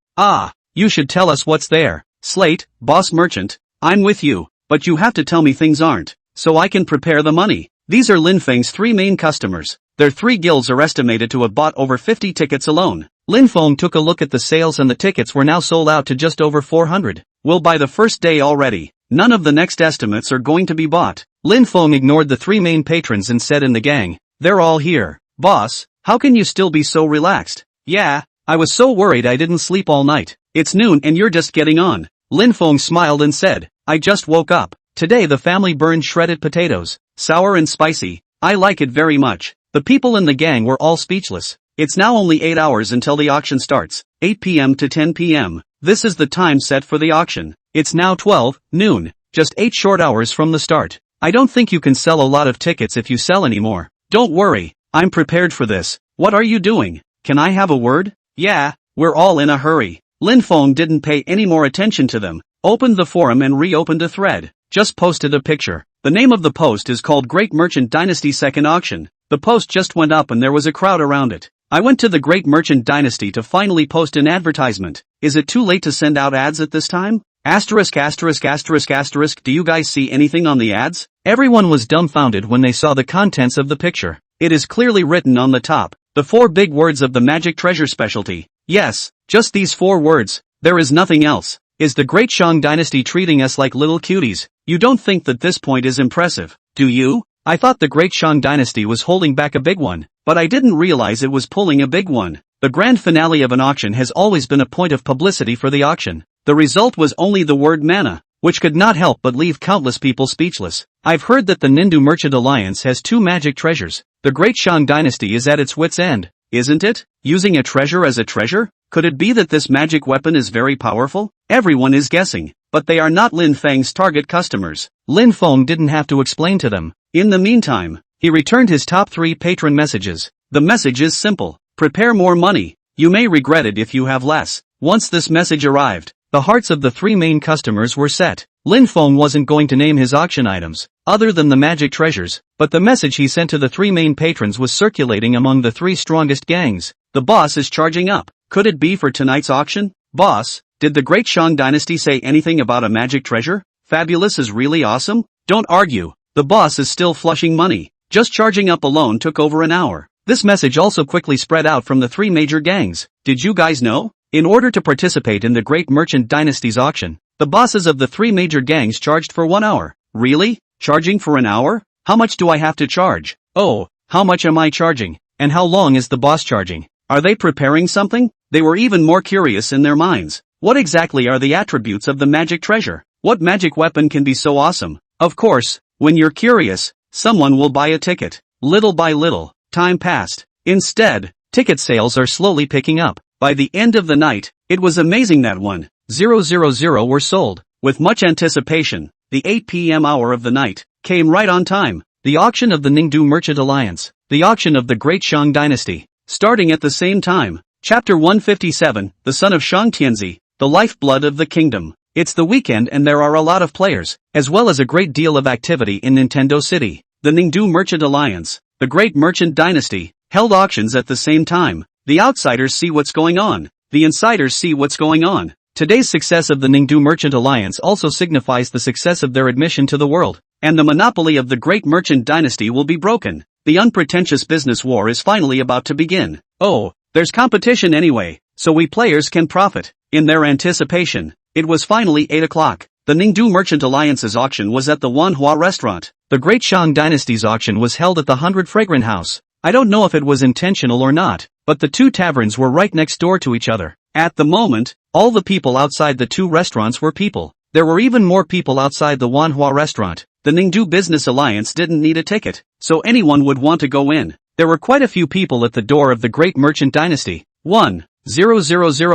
You should tell us what's there. Slate, Boss Merchant, I'm with you, but you have to tell me things aren't, so I can prepare the money. These are Lin Feng's 3 main customers. Their 3 guilds are estimated to have bought over 50 tickets alone. Lin Feng took a look at the sales and the tickets were now sold out to just over 400. We'll buy the first day already. none of the next estimates are going to be bought. Lin Feng ignored the three main patrons and said in the gang, "They're all here. Boss, how can you still be so relaxed?" "Yeah, I was so worried I didn't sleep all night. It's noon and you're just getting on." Lin Feng smiled and said, "I just woke up. Today the family burned shredded potatoes, sour and spicy. I like it very much." The people in the gang were all speechless. It's now only 8 hours until the auction starts, 8 p.m. to 10 p.m. This is the time set for the auction. It's now 12 noon, just 8 short hours from the start. I don't think you can sell a lot of tickets if you sell anymore. Don't worry, I'm prepared for this. What are you doing? Can I have a word? Yeah, we're all in a hurry. Lin Feng didn't pay any more attention to them, opened the forum and reopened a thread. Just posted a picture. The name of the post is called Great Merchant Dynasty Second Auction. The post just went up and there was a crowd around it. I went to the Great Merchant Dynasty to finally post an advertisement. Is it too late to send out ads at this time? Asterisk asterisk asterisk asterisk. Do you guys see anything on the ads? Everyone was dumbfounded when they saw the contents of the picture. It is clearly written on the top, the 4 big words of the Magic Treasure specialty. Yes, just these 4 words. There is nothing else. Is the Great Shang Dynasty treating us like little cuties? You don't think that this point is impressive, do you? I thought the Great Shang Dynasty was holding back a big one, but I didn't realize it was pulling a big one. The grand finale of an auction has always been a point of publicity for the auction. The result was only the word mana, which could not help but leave countless people speechless. I've heard that the Ningdu Merchant Alliance has 2 magic treasures. The Great Shang Dynasty is at its wit's end, isn't it? Using a treasure as a treasure? Could it be that this magic weapon is very powerful? Everyone is guessing, but they are not Lin Feng's target customers. Lin Feng didn't have to explain to them. In the meantime, he returned his top 3 patron messages. The message is simple. Prepare more money. You may regret it if you have less. Once this message arrived, the hearts of the 3 main customers were set. Lin Feng wasn't going to name his auction items, other than the magic treasures, but the message he sent to the 3 main patrons was circulating among the 3 strongest gangs. The boss is charging up. Could it be for tonight's auction? Boss, did the Great Shang Dynasty say anything about a magic treasure? Fabulous is really awesome? Don't argue. The boss is still flushing money. Just charging up alone took over an hour. This message also quickly spread out from the 3 major gangs. Did you guys know? In order to participate in the Great Merchant Dynasty's auction, the bosses of the 3 major gangs charged for 1 hour. Really? Charging for an hour? How much do I have to charge? Oh, how much am I charging? And how long is the boss charging? Are they preparing something? They were even more curious in their minds. What exactly are the attributes of the magic treasure? What magic weapon can be so awesome? Of course, when you're curious, someone will buy a ticket. Little by little, time passed. Instead, ticket sales are slowly picking up. By the end of the night, it was amazing that 1,000 were sold. With much anticipation, the 8 p.m. hour of the night came right on time. The auction of the Ningdu Merchant Alliance, the auction of the Great Shang Dynasty, starting at the same time. Chapter 157, The Son of Shang Tianzi, the Lifeblood of the Kingdom. It's the weekend and there are a lot of players, as well as a great deal of activity in Nintendo City. The Ningdu Merchant Alliance, the Great Merchant Dynasty, held auctions at the same time. The outsiders see what's going on. The insiders see what's going on. Today's success of the Ningdu Merchant Alliance also signifies the success of their admission to the world, and the monopoly of the Great Merchant Dynasty will be broken. The unpretentious business war is finally about to begin. Oh, there's competition anyway, so we players can profit. In their anticipation, it was finally 8 o'clock. The Ningdu Merchant Alliance's auction was at the manhwa restaurant. The Great Shang Dynasty's auction was held at the 100 Fragrant House. I don't know if it was intentional or not, but the 2 taverns were right next door to each other. At the moment, all the people outside the 2 restaurants were people. There were even more people outside the manhwa restaurant. The Ningdu Business Alliance didn't need a ticket, so anyone would want to go in. There were quite a few people at the door of the Great Merchant Dynasty. 1,000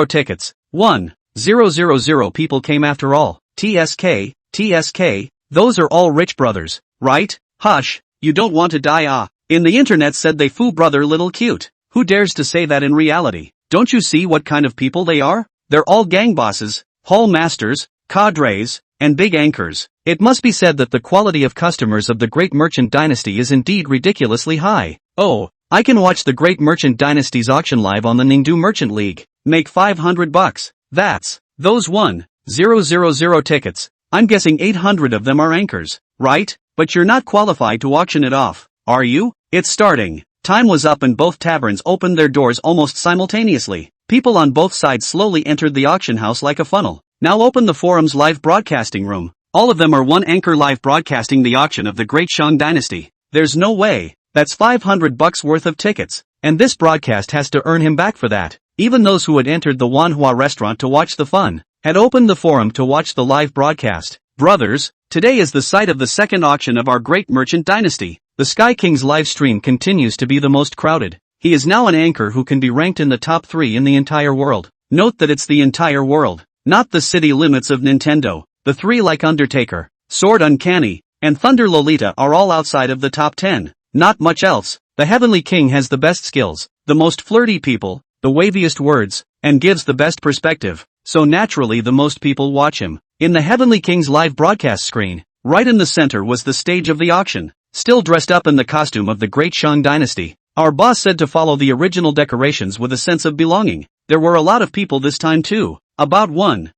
tickets. 1,000 people came after all. TSK, TSK, those are all rich brothers, right? Hush, you don't want to die. In the internet said they foo brother little cute. Who dares to say that in reality? Don't you see what kind of people they are? They're all gang bosses, hall masters, cadres, and big anchors. It must be said that the quality of customers of the Great Merchant Dynasty is indeed ridiculously high. Oh, I can watch the Great Merchant Dynasty's auction live on the Ningdu Merchant League. Make $500. That's those 1,000 tickets. I'm guessing 800 of them are anchors, right? But you're not qualified to auction it off, are you? It's starting. Time was up and both taverns opened their doors almost simultaneously. People on both sides slowly entered the auction house like a funnel. Now open the forum's live broadcasting room. All of them are one anchor live broadcasting the auction of the Great Shang Dynasty. There's no way. That's $500 worth of tickets. And this broadcast has to earn him back for that. Even those who had entered the manhwa restaurant to watch the fun had opened the forum to watch the live broadcast. Brothers, today is the site of the second auction of our great merchant dynasty. The Sky King's live stream continues to be the most crowded. He is now an anchor who can be ranked in the top 3 in the entire world. Note that it's the entire world, not the city limits of Nintendo. The 3 like Undertaker, Sword Uncanny, and Thunder Lolita are all outside of the top 10. Not much else. The Heavenly King has the best skills, the most flirty people, the waviest words, and gives the best perspective, so naturally the most people watch him. In the Heavenly King's live broadcast screen, right in the center was the stage of the auction, still dressed up in the costume of the Great Shang Dynasty. Our boss said to follow the original decorations with a sense of belonging. There were a lot of people this time too, about 1,000.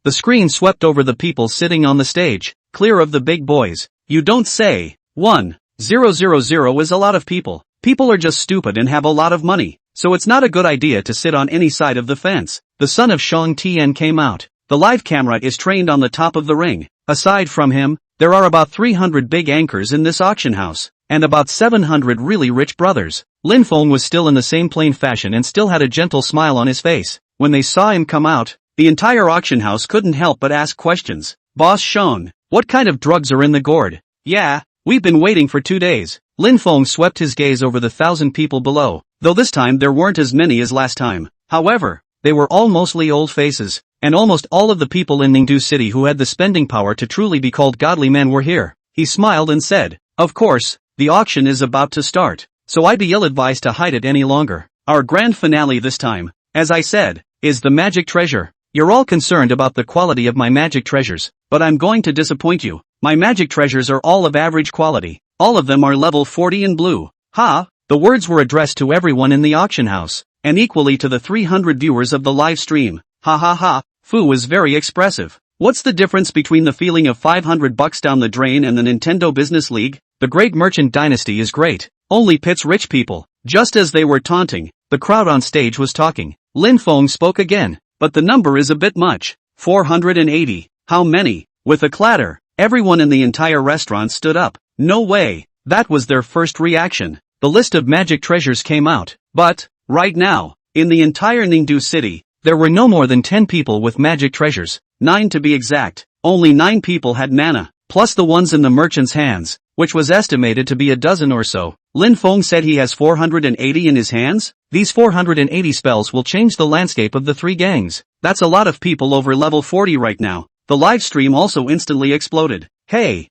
The screen swept over the people sitting on the stage, clear of the big boys. You don't say. 1,000 is a lot of people. People are just stupid and have a lot of money, so it's not a good idea to sit on any side of the fence. The son of Shang Tian came out. The live camera is trained on the top of the ring. Aside from him, there are about 300 big anchors in this auction house, and about 700 really rich brothers. Lin Feng was still in the same plain fashion and still had a gentle smile on his face. When they saw him come out, the entire auction house couldn't help but ask questions. Boss Shang, what kind of drugs are in the gourd? Yeah, we've been waiting for 2 days. Lin Feng swept his gaze over the 1,000 people below, though this time there weren't as many as last time. However, they were all mostly old faces, and almost all of the people in Ningdu City who had the spending power to truly be called godly men were here. He smiled and said, of course, the auction is about to start, so I'd be ill-advised to hide it any longer. Our grand finale this time, as I said, is the magic treasure. You're all concerned about the quality of my magic treasures, but I'm going to disappoint you. My magic treasures are all of average quality. All of them are level 40 in blue. Ha! The words were addressed to everyone in the auction house, and equally to the 300 viewers of the live stream. Ha ha ha, Fu was very expressive. What's the difference between the feeling of $500 down the drain and the Nintendo Business League? The Great Merchant Dynasty is great. Only pits rich people. Just as they were taunting, the crowd on stage was talking. Lin Feng spoke again. But the number is a bit much. 480. How many? With a clatter, everyone in the entire restaurant stood up. No way. That was their first reaction. The list of magic treasures came out. But, right now, in the entire Ningdu city, there were no more than 10 people with magic treasures. 9 to be exact. Only 9 people had mana, plus the ones in the merchant's hands, which was estimated to be a dozen or so. Lin Feng said he has 480 in his hands? These 480 spells will change the landscape of the 3 gangs. That's a lot of people over level 40 right now. The live stream also instantly exploded. Hey,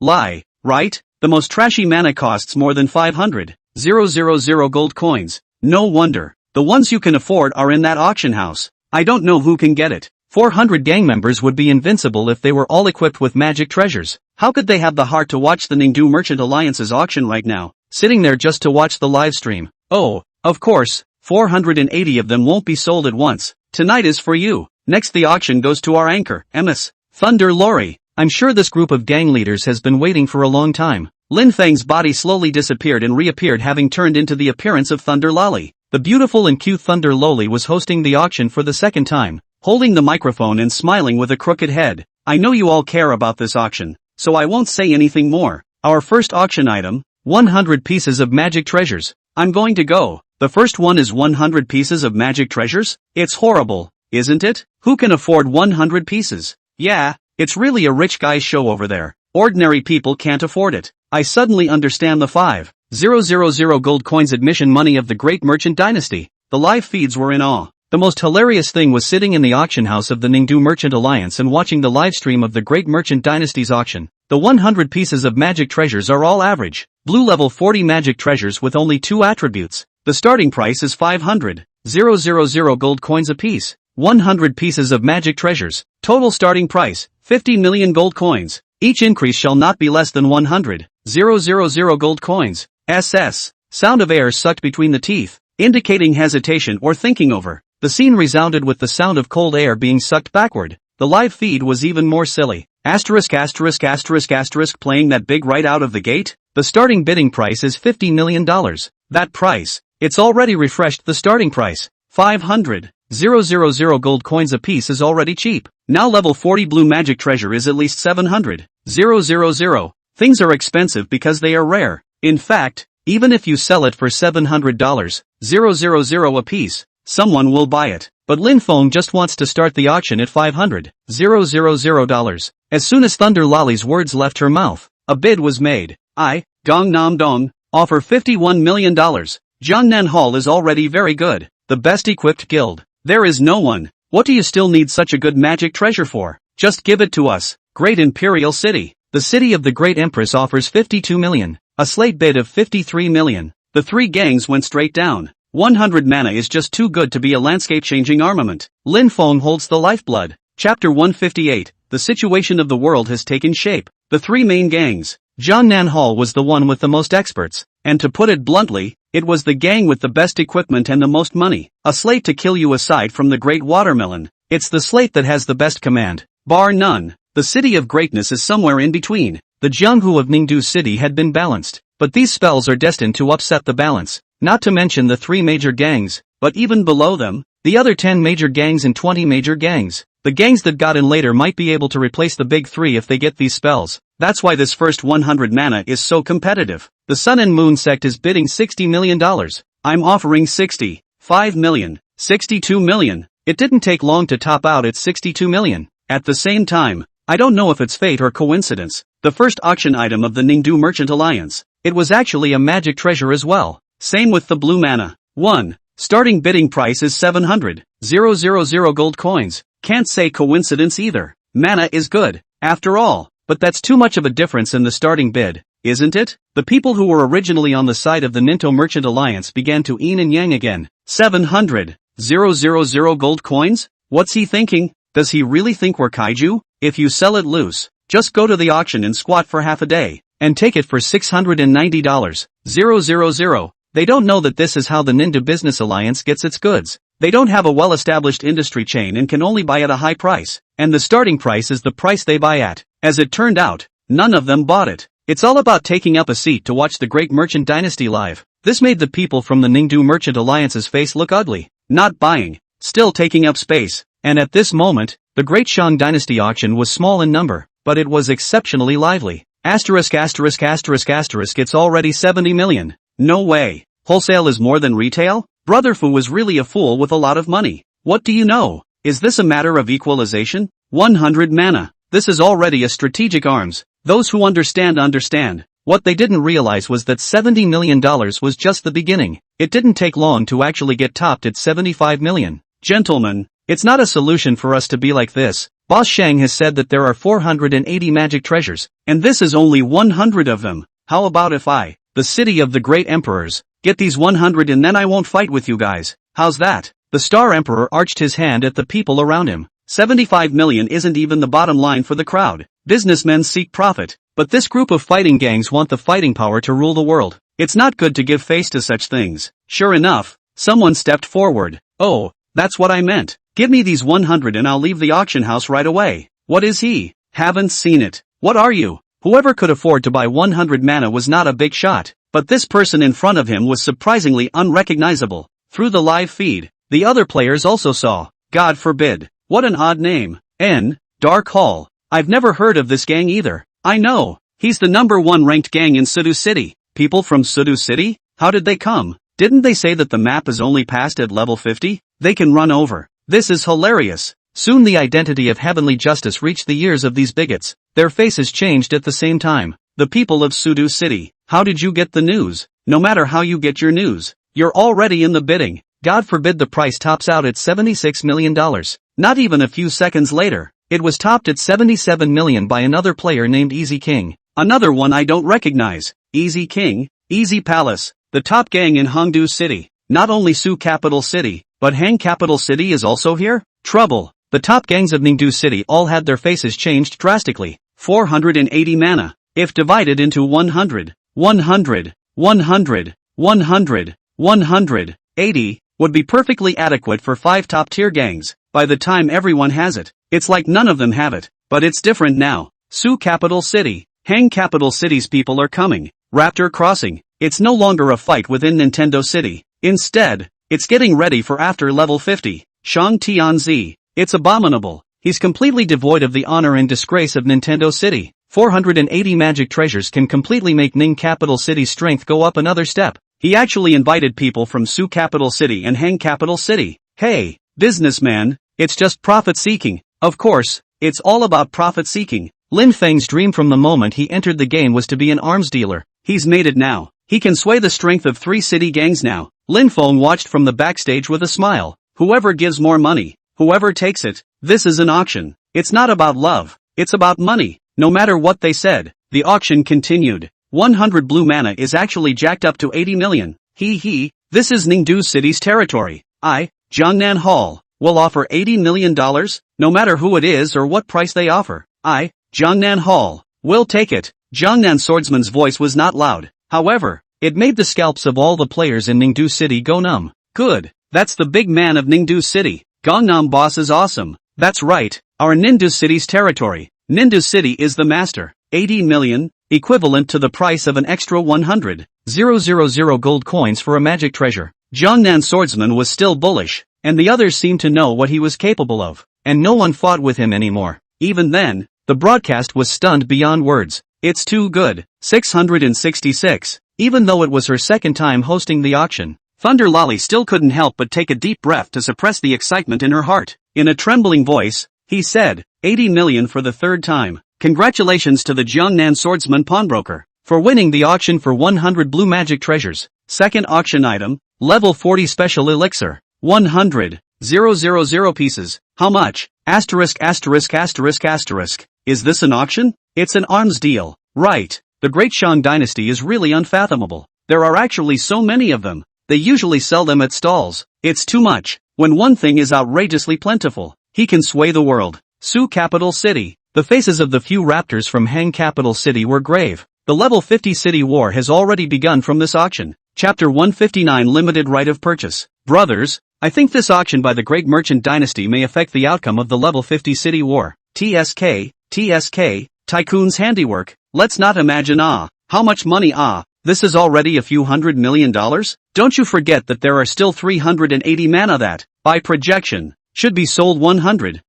lie, right? The most trashy mana costs more than 500,000 gold coins. No wonder. The ones you can afford are in that auction house. I don't know who can get it. 400 gang members would be invincible if they were all equipped with magic treasures. How could they have the heart to watch the Ningdu Merchant Alliance's auction right now, sitting there just to watch the live stream? Oh, of course, 480 of them won't be sold at once. Tonight is for you. Next the auction goes to our anchor, Ms. Thunder Lori. I'm sure this group of gang leaders has been waiting for a long time. Lin Feng's body slowly disappeared and reappeared, having turned into the appearance of Thunder Loli. The beautiful and cute Thunder Loli was hosting the auction for the second time, holding the microphone and smiling with a crooked head. I know you all care about this auction, so I won't say anything more. Our first auction item, 100 pieces of magic treasures. I'm going to go. The first one is 100 pieces of magic treasures? It's horrible, isn't it? Who can afford 100 pieces? Yeah, it's really a rich guy's show over there. Ordinary people can't afford it. I suddenly understand the 5,000 gold coins admission money of the Great Merchant Dynasty. The live feeds were in awe. The most hilarious thing was sitting in the auction house of the Ningdu Merchant Alliance and watching the live stream of the Great Merchant Dynasty's auction. The 100 pieces of magic treasures are all average. Blue level 40 magic treasures with only 2 attributes. The starting price is 500,000 gold coins apiece. 100 pieces of magic treasures. Total starting price, 50 million gold coins. Each increase shall not be less than 100,000 gold coins. SS. Sound of air sucked between the teeth, indicating hesitation or thinking over. The scene resounded with the sound of cold air being sucked backward. The live feed was even more silly. Asterisk playing that big right out of the gate? The starting bidding price is $50 million. That price. It's already refreshed the starting price. 500,000 000 gold coins apiece is already cheap. Now level 40 blue magic treasure is at least 700. 000. Things are expensive because they are rare. In fact, even if you sell it for $700, 000 apiece, someone will buy it. But Lin Feng just wants to start the auction at $500, 000. As soon as Thunder Lolly's words left her mouth, a bid was made. Gong Nam Dong, offer $51 million. Jiangnan Hall is already very good, the best equipped guild. There is no one. What do you still need such a good magic treasure for? Just give it to us. Great Imperial City. The city of the Great Empress offers 52 million. A slate bid of 53 million. The three gangs went straight down. 100 mana is just too good to be a landscape-changing armament. Lin Feng holds the lifeblood. Chapter 158. The situation of the world has taken shape. The three main gangs. Jiangnan Hall was the one with the most experts, and to put it bluntly, it was the gang with the best equipment and the most money. A slate to kill you aside from the Great Watermelon. It's the slate that has the best command. Bar none. The city of greatness is somewhere in between. The Jianghu of Ningdu City had been balanced, but these spells are destined to upset the balance. Not to mention the three major gangs, but even below them, the other 10 major gangs and 20 major gangs. The gangs that got in later might be able to replace the big three if they get these spells. That's why this first 100 mana is so competitive. The Sun and Moon sect is bidding $60 million. I'm offering 65 million, 62 million. It didn't take long to top out at 62 million. At the same time, I don't know if it's fate or coincidence. The first auction item of the Ningdu Merchant Alliance. It was actually a magic treasure as well. Same with the blue mana. 1. Starting bidding price is 700, 000 gold coins. Can't say coincidence either. Mana is good, after all, but that's too much of a difference in the starting bid, isn't it? The people who were originally on the side of the Ninto Merchant Alliance began to yin and yang again. 700, 000 gold coins? What's he thinking? Does he really think we're kaiju? If you sell it loose, just go to the auction and squat for half a day, and take it for $690, 000. They don't know that this is how the Ninja Business Alliance gets its goods. They don't have a well-established industry chain and can only buy at a high price, and the starting price is the price they buy at. As it turned out, none of them bought it. It's all about taking up a seat to watch the Great Merchant Dynasty live. This made the people from the Ningdu Merchant Alliance's face look ugly. Not buying, still taking up space, and at this moment, the Great Shang Dynasty auction was small in number, but it was exceptionally lively. It's already 70 million. No way. Wholesale is more than retail? Brother Fu was really a fool with a lot of money. What do you know? Is this a matter of equalization? 100 mana. This is already a strategic arms. Those who understand. What they didn't realize was that $70 million was just the beginning. It didn't take long to actually get topped at 75 million. Gentlemen, it's not a solution for us to be like this. Boss Shang has said that there are 480 magic treasures, and this is only 100 of them. How about if I, the city of the great emperors, get these 100 and then I won't fight with you guys? How's that? The Star Emperor arched his hand at the people around him. 75 million isn't even the bottom line for the crowd. Businessmen seek profit, but this group of fighting gangs want the fighting power to rule the world. It's not good to give face to such things. Sure enough, someone stepped forward. Oh, that's what I meant. Give me these 100 and I'll leave the auction house right away. What is he? Haven't seen it. What are you? Whoever could afford to buy 100 mana was not a big shot, but this person in front of him was surprisingly unrecognizable. Through the live feed, the other players also saw. God forbid. What an odd name. Dark Hall. I've never heard of this gang either. I know. He's the #1 ranked gang in Sudu City. People from Sudu City? How did they come? Didn't they say that the map is only passed at level 50? They can run over. This is hilarious. Soon the identity of heavenly justice reached the ears of these bigots. Their faces changed at the same time. The people of Sudu City. How did you get the news? No matter how you get your news, you're already in the bidding. God forbid the price tops out at $76 million. Not even a few seconds later, it was topped at 77 million by another player named Easy King. Another one I don't recognize. Easy King, Easy Palace, the top gang in Hongdu City. Not only Su capital city, but Hang capital city is also here? Trouble. The top gangs of Ningdu City all had their faces changed drastically. 480 mana. If divided into 100, 100, 100, 100, 180, would be perfectly adequate for 5 top-tier gangs. By the time everyone has it, it's like none of them have it. But it's different now. Su capital city, Hang capital city's people are coming. Raptor Crossing. It's no longer a fight within Nintendo City. Instead, it's getting ready for after level 50. Shang Tianzi. It's abominable. He's completely devoid of the honor and disgrace of Nintendo City. 480 magic treasures can completely make Ning Capital City's strength go up another step. He actually invited people from Su Capital City and Hang Capital City. Hey, businessman, it's just profit-seeking. Of course, it's all about profit-seeking. Lin Feng's dream from the moment he entered the game was to be an arms dealer. He's made it now. He can sway the strength of 3 city gangs now. Lin Feng watched from the backstage with a smile. Whoever gives more money, whoever takes it, this is an auction. It's not about love, it's about money. No matter what they said, the auction continued. 100 blue mana is actually jacked up to 80 million. This is Ningdu City's territory. Jiangnan Hall, will offer $80 million, no matter who it is or what price they offer. Jiangnan Hall, will take it. Jiangnan Swordsman's voice was not loud. However, it made the scalps of all the players in Ningdu City go numb. Good, that's the big man of Ningdu City. Gangnam Boss is awesome. That's right, our Ningdu City's territory. Ningdu City is the master. 80 million, equivalent to the price of an extra 100,000 gold coins for a magic treasure. Jiangnan Swordsman was still bullish, and the others seemed to know what he was capable of, and no one fought with him anymore. Even then, the broadcast was stunned beyond words. It's too good. 666. Even though it was her second time hosting the auction, Thunder Lolly still couldn't help but take a deep breath to suppress the excitement in her heart. In a trembling voice, he said, 80 million for the third time. Congratulations to the Jiangnan Swordsman pawnbroker for winning the auction for 100 blue magic treasures. Second auction item, level 40 special elixir. 100,000 pieces. How much? Asterisk. Is this an auction? It's an arms deal. Right. The Great Shang Dynasty is really unfathomable. There are actually so many of them. They usually sell them at stalls. It's too much. When one thing is outrageously plentiful, he can sway the world. Su Capital City. The faces of the few raptors from Hang Capital City were grave. The level 50 city war has already begun from this auction. Chapter 159 Limited Right of Purchase. Brothers, I think this auction by the Great Merchant Dynasty may affect the outcome of the level 50 city war. TSK, Tycoon's handiwork. Let's not imagine how much money this is already a few $100 million? Don't you forget that there are still 380 mana that, by projection, should be sold 100.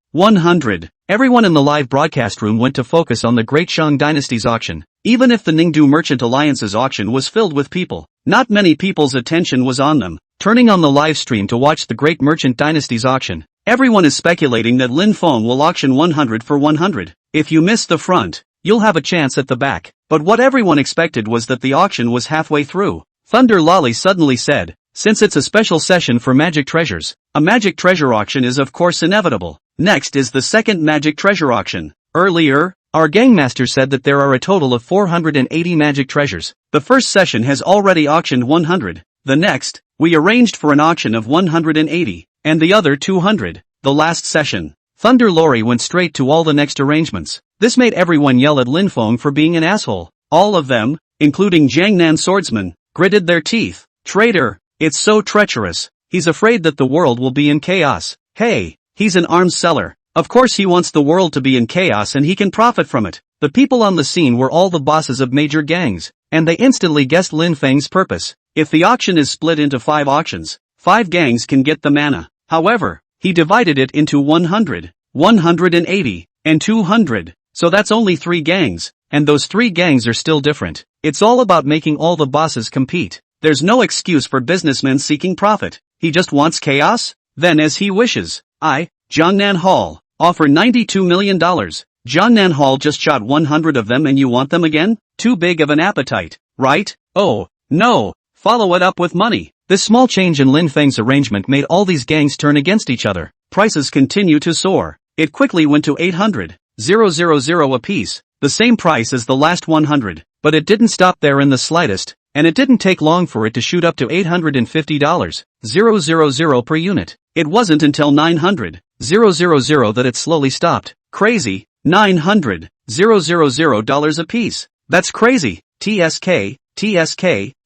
Everyone in the live broadcast room went to focus on the Great Shang Dynasty's auction. Even if the Ningdu Merchant Alliance's auction was filled with people, not many people's attention was on them. Turning on the live stream to watch the Great Merchant Dynasty's auction, everyone is speculating that Lin Feng will auction 100 for 100. If you miss the front, you'll have a chance at the back. But what everyone expected was that the auction was halfway through. Thunder Lolly suddenly said, since it's a special session for magic treasures, a magic treasure auction is of course inevitable. Next is the second magic treasure auction. Earlier, our gangmaster said that there are a total of 480 magic treasures. The first session has already auctioned 100. The next, we arranged for an auction of 180, and the other 200. The last session, Thunder Lorry went straight to all the next arrangements. This made everyone yell at Lin Feng for being an asshole. All of them, including Jiangnan Swordsman, gritted their teeth. Traitor, it's so treacherous. He's afraid that the world will be in chaos. Hey, he's an arms seller. Of course he wants the world to be in chaos and he can profit from it. The people on the scene were all the bosses of major gangs, and they instantly guessed Lin Feng's purpose. If the auction is split into 5 auctions, 5 gangs can get the mana. However, he divided it into 100, 180, and 200. So that's only 3 gangs, and those 3 gangs are still different. It's all about making all the bosses compete. There's no excuse for businessmen seeking profit. He just wants chaos? Then as he wishes. Jiangnan Hall, offer $92 million. Jiangnan Hall just shot 100 of them and you want them again? Too big of an appetite, right? Oh, no, follow it up with money. This small change in Lin Feng's arrangement made all these gangs turn against each other. Prices continue to soar. It quickly went to 800,000 apiece, the same price as the last 100, but it didn't stop there in the slightest, and it didn't take long for it to shoot up to $850,000 per unit. It wasn't until 900,000 that it slowly stopped. Crazy, $900,000 apiece. That's crazy. TSK,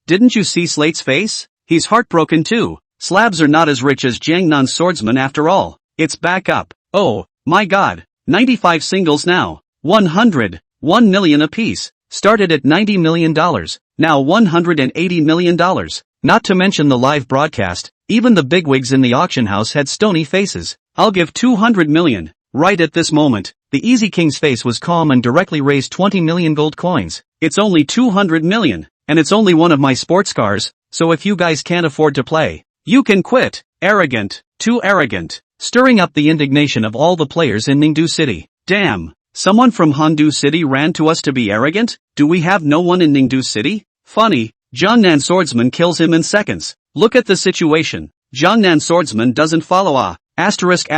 didn't you see Slate's face? He's heartbroken too. Slabs are not as rich as Jiangnan Swordsman after all. It's back up. Oh, my god. 95 singles now. 1 million apiece. Started at $90 million. Now $180 million. Not to mention the live broadcast, even the bigwigs in the auction house had stony faces. I'll give 200 million. Right at this moment, the Easy King's face was calm and directly raised 20 million gold coins. It's only 200 million, and it's only one of my sports cars, so if you guys can't afford to play, you can quit. Arrogant, too arrogant, stirring up the indignation of all the players in Ningdu City. Damn, someone from Hongdu City ran to us to be arrogant? Do we have no one in Ningdu City? Funny, Jiangnan Swordsman kills him in seconds. Look at the situation. Jiangnan Swordsman doesn't follow asterisk.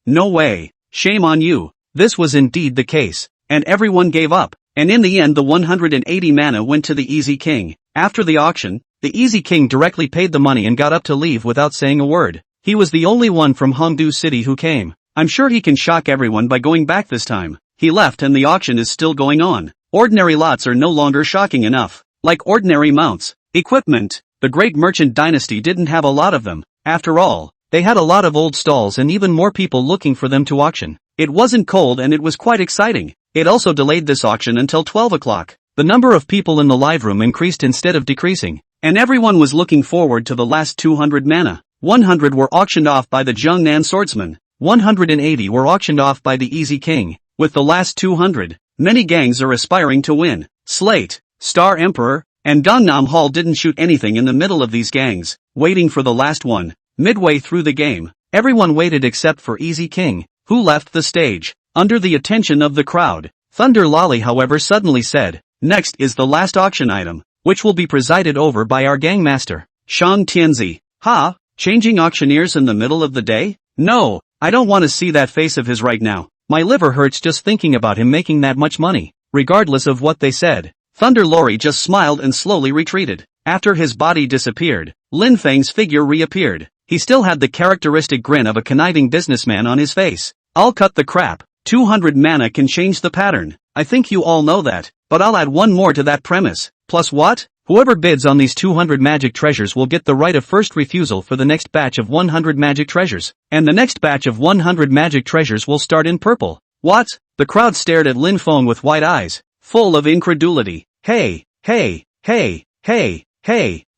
No way. Shame on you. This was indeed the case. And everyone gave up. And in the end the 180 mana went to the Easy King. After the auction, the Easy King directly paid the money and got up to leave without saying a word. He was the only one from Hongdu City who came. I'm sure he can shock everyone by going back this time. He left and the auction is still going on. Ordinary lots are no longer shocking enough. Like ordinary mounts. Equipment. The great merchant dynasty didn't have a lot of them. After all, they had a lot of old stalls and even more people looking for them to auction. It wasn't cold and it was quite exciting. It also delayed this auction until 12 o'clock. The number of people in the live room increased instead of decreasing. And everyone was looking forward to the last 200 mana. 100 were auctioned off by the Jiangnan Swordsman. 180 were auctioned off by the Easy King. With the last 200, many gangs are aspiring to win. Slate, Star Emperor, and Gangnam Hall didn't shoot anything in the middle of these gangs, waiting for the last one. Midway through the game, everyone waited except for Easy King, who left the stage. Under the attention of the crowd, Thunder Lolly however suddenly said, "Next is the last auction item, which will be presided over by our gang master, Shang Tianzi." Ha? Changing auctioneers in the middle of the day? No, I don't want to see that face of his right now. My liver hurts just thinking about him making that much money. Regardless of what they said, Thunder Lorry just smiled and slowly retreated. After his body disappeared, Lin Feng's figure reappeared. He still had the characteristic grin of a conniving businessman on his face. I'll cut the crap. 200 mana can change the pattern. I think you all know that, but I'll add one more to that premise. Plus what? Whoever bids on these 200 magic treasures will get the right of first refusal for the next batch of 100 magic treasures. And the next batch of 100 magic treasures will start in purple. What? The crowd stared at Lin Feng with wide eyes, full of incredulity. Hey,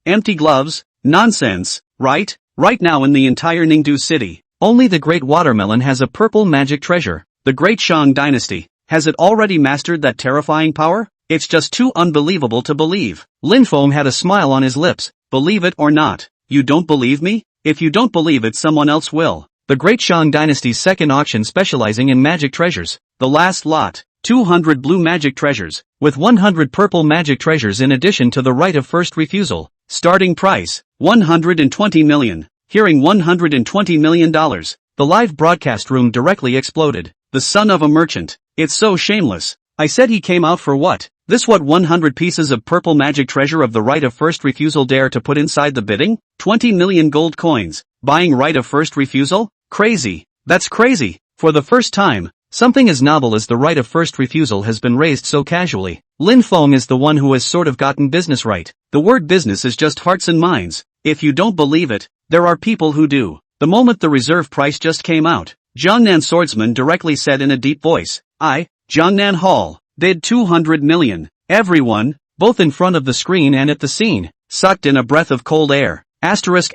empty gloves? Nonsense, right? Right now in the entire Ningdu City, only the Great Watermelon has a purple magic treasure. The Great Shang Dynasty, has it already mastered that terrifying power? It's just too unbelievable to believe. Lin Feng had a smile on his lips. Believe it or not, you don't believe me? If you don't believe it, someone else will. The Great Shang Dynasty's second auction specializing in magic treasures. The last lot, 200 blue magic treasures, with 100 purple magic treasures in addition to the right of first refusal. Starting price, 120 million. Hearing $120 million, the live broadcast room directly exploded. The son of a merchant. It's so shameless. I said he came out for what? This what 100 pieces of purple magic treasure of the right of first refusal dare to put inside the bidding? 20 million gold coins. Buying right of first refusal? Crazy. That's crazy. For the first time, something as novel as the right of first refusal has been raised so casually. Lin Feng is the one who has sort of gotten business right. The word business is just hearts and minds. If you don't believe it, there are people who do. The moment the reserve price just came out, Jiangnan Swordsman directly said in a deep voice, Jiangnan Hall, bid 200 million. Everyone, both in front of the screen and at the scene, sucked in a breath of cold air. Asterisk.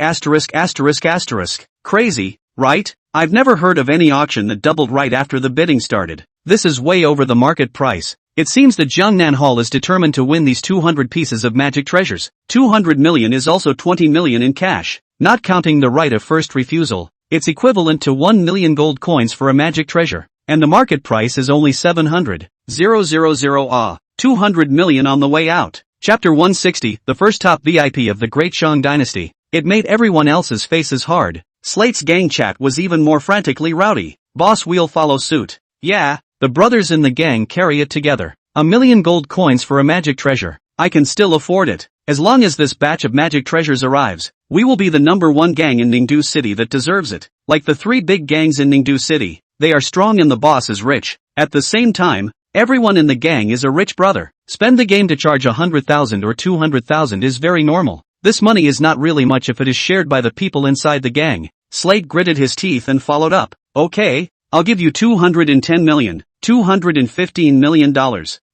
Crazy, right? I've never heard of any auction that doubled right after the bidding started. This is way over the market price. It seems that Jiangnan Hall is determined to win these 200 pieces of magic treasures. 200 million is also 20 million in cash. Not counting the right of first refusal, it's equivalent to 1 million gold coins for a magic treasure. And the market price is only 700,000. 200 million on the way out. Chapter 160, the first top VIP of the Great Shang Dynasty. It made everyone else's faces hard. Slate's gang chat was even more frantically rowdy. Boss we'll follow suit. Yeah, the brothers in the gang carry it together. 1 million gold coins for a magic treasure. I can still afford it. As long as this batch of magic treasures arrives, we will be the #1 gang in Ningdu City that deserves it. Like the 3 big gangs in Ningdu City, they are strong and the boss is rich. At the same time, everyone in the gang is a rich brother. Spend the game to charge 100,000 or 200,000 is very normal. This money is not really much if it is shared by the people inside the gang. Slate gritted his teeth and followed up. Okay, I'll give you 210 million, $215 million,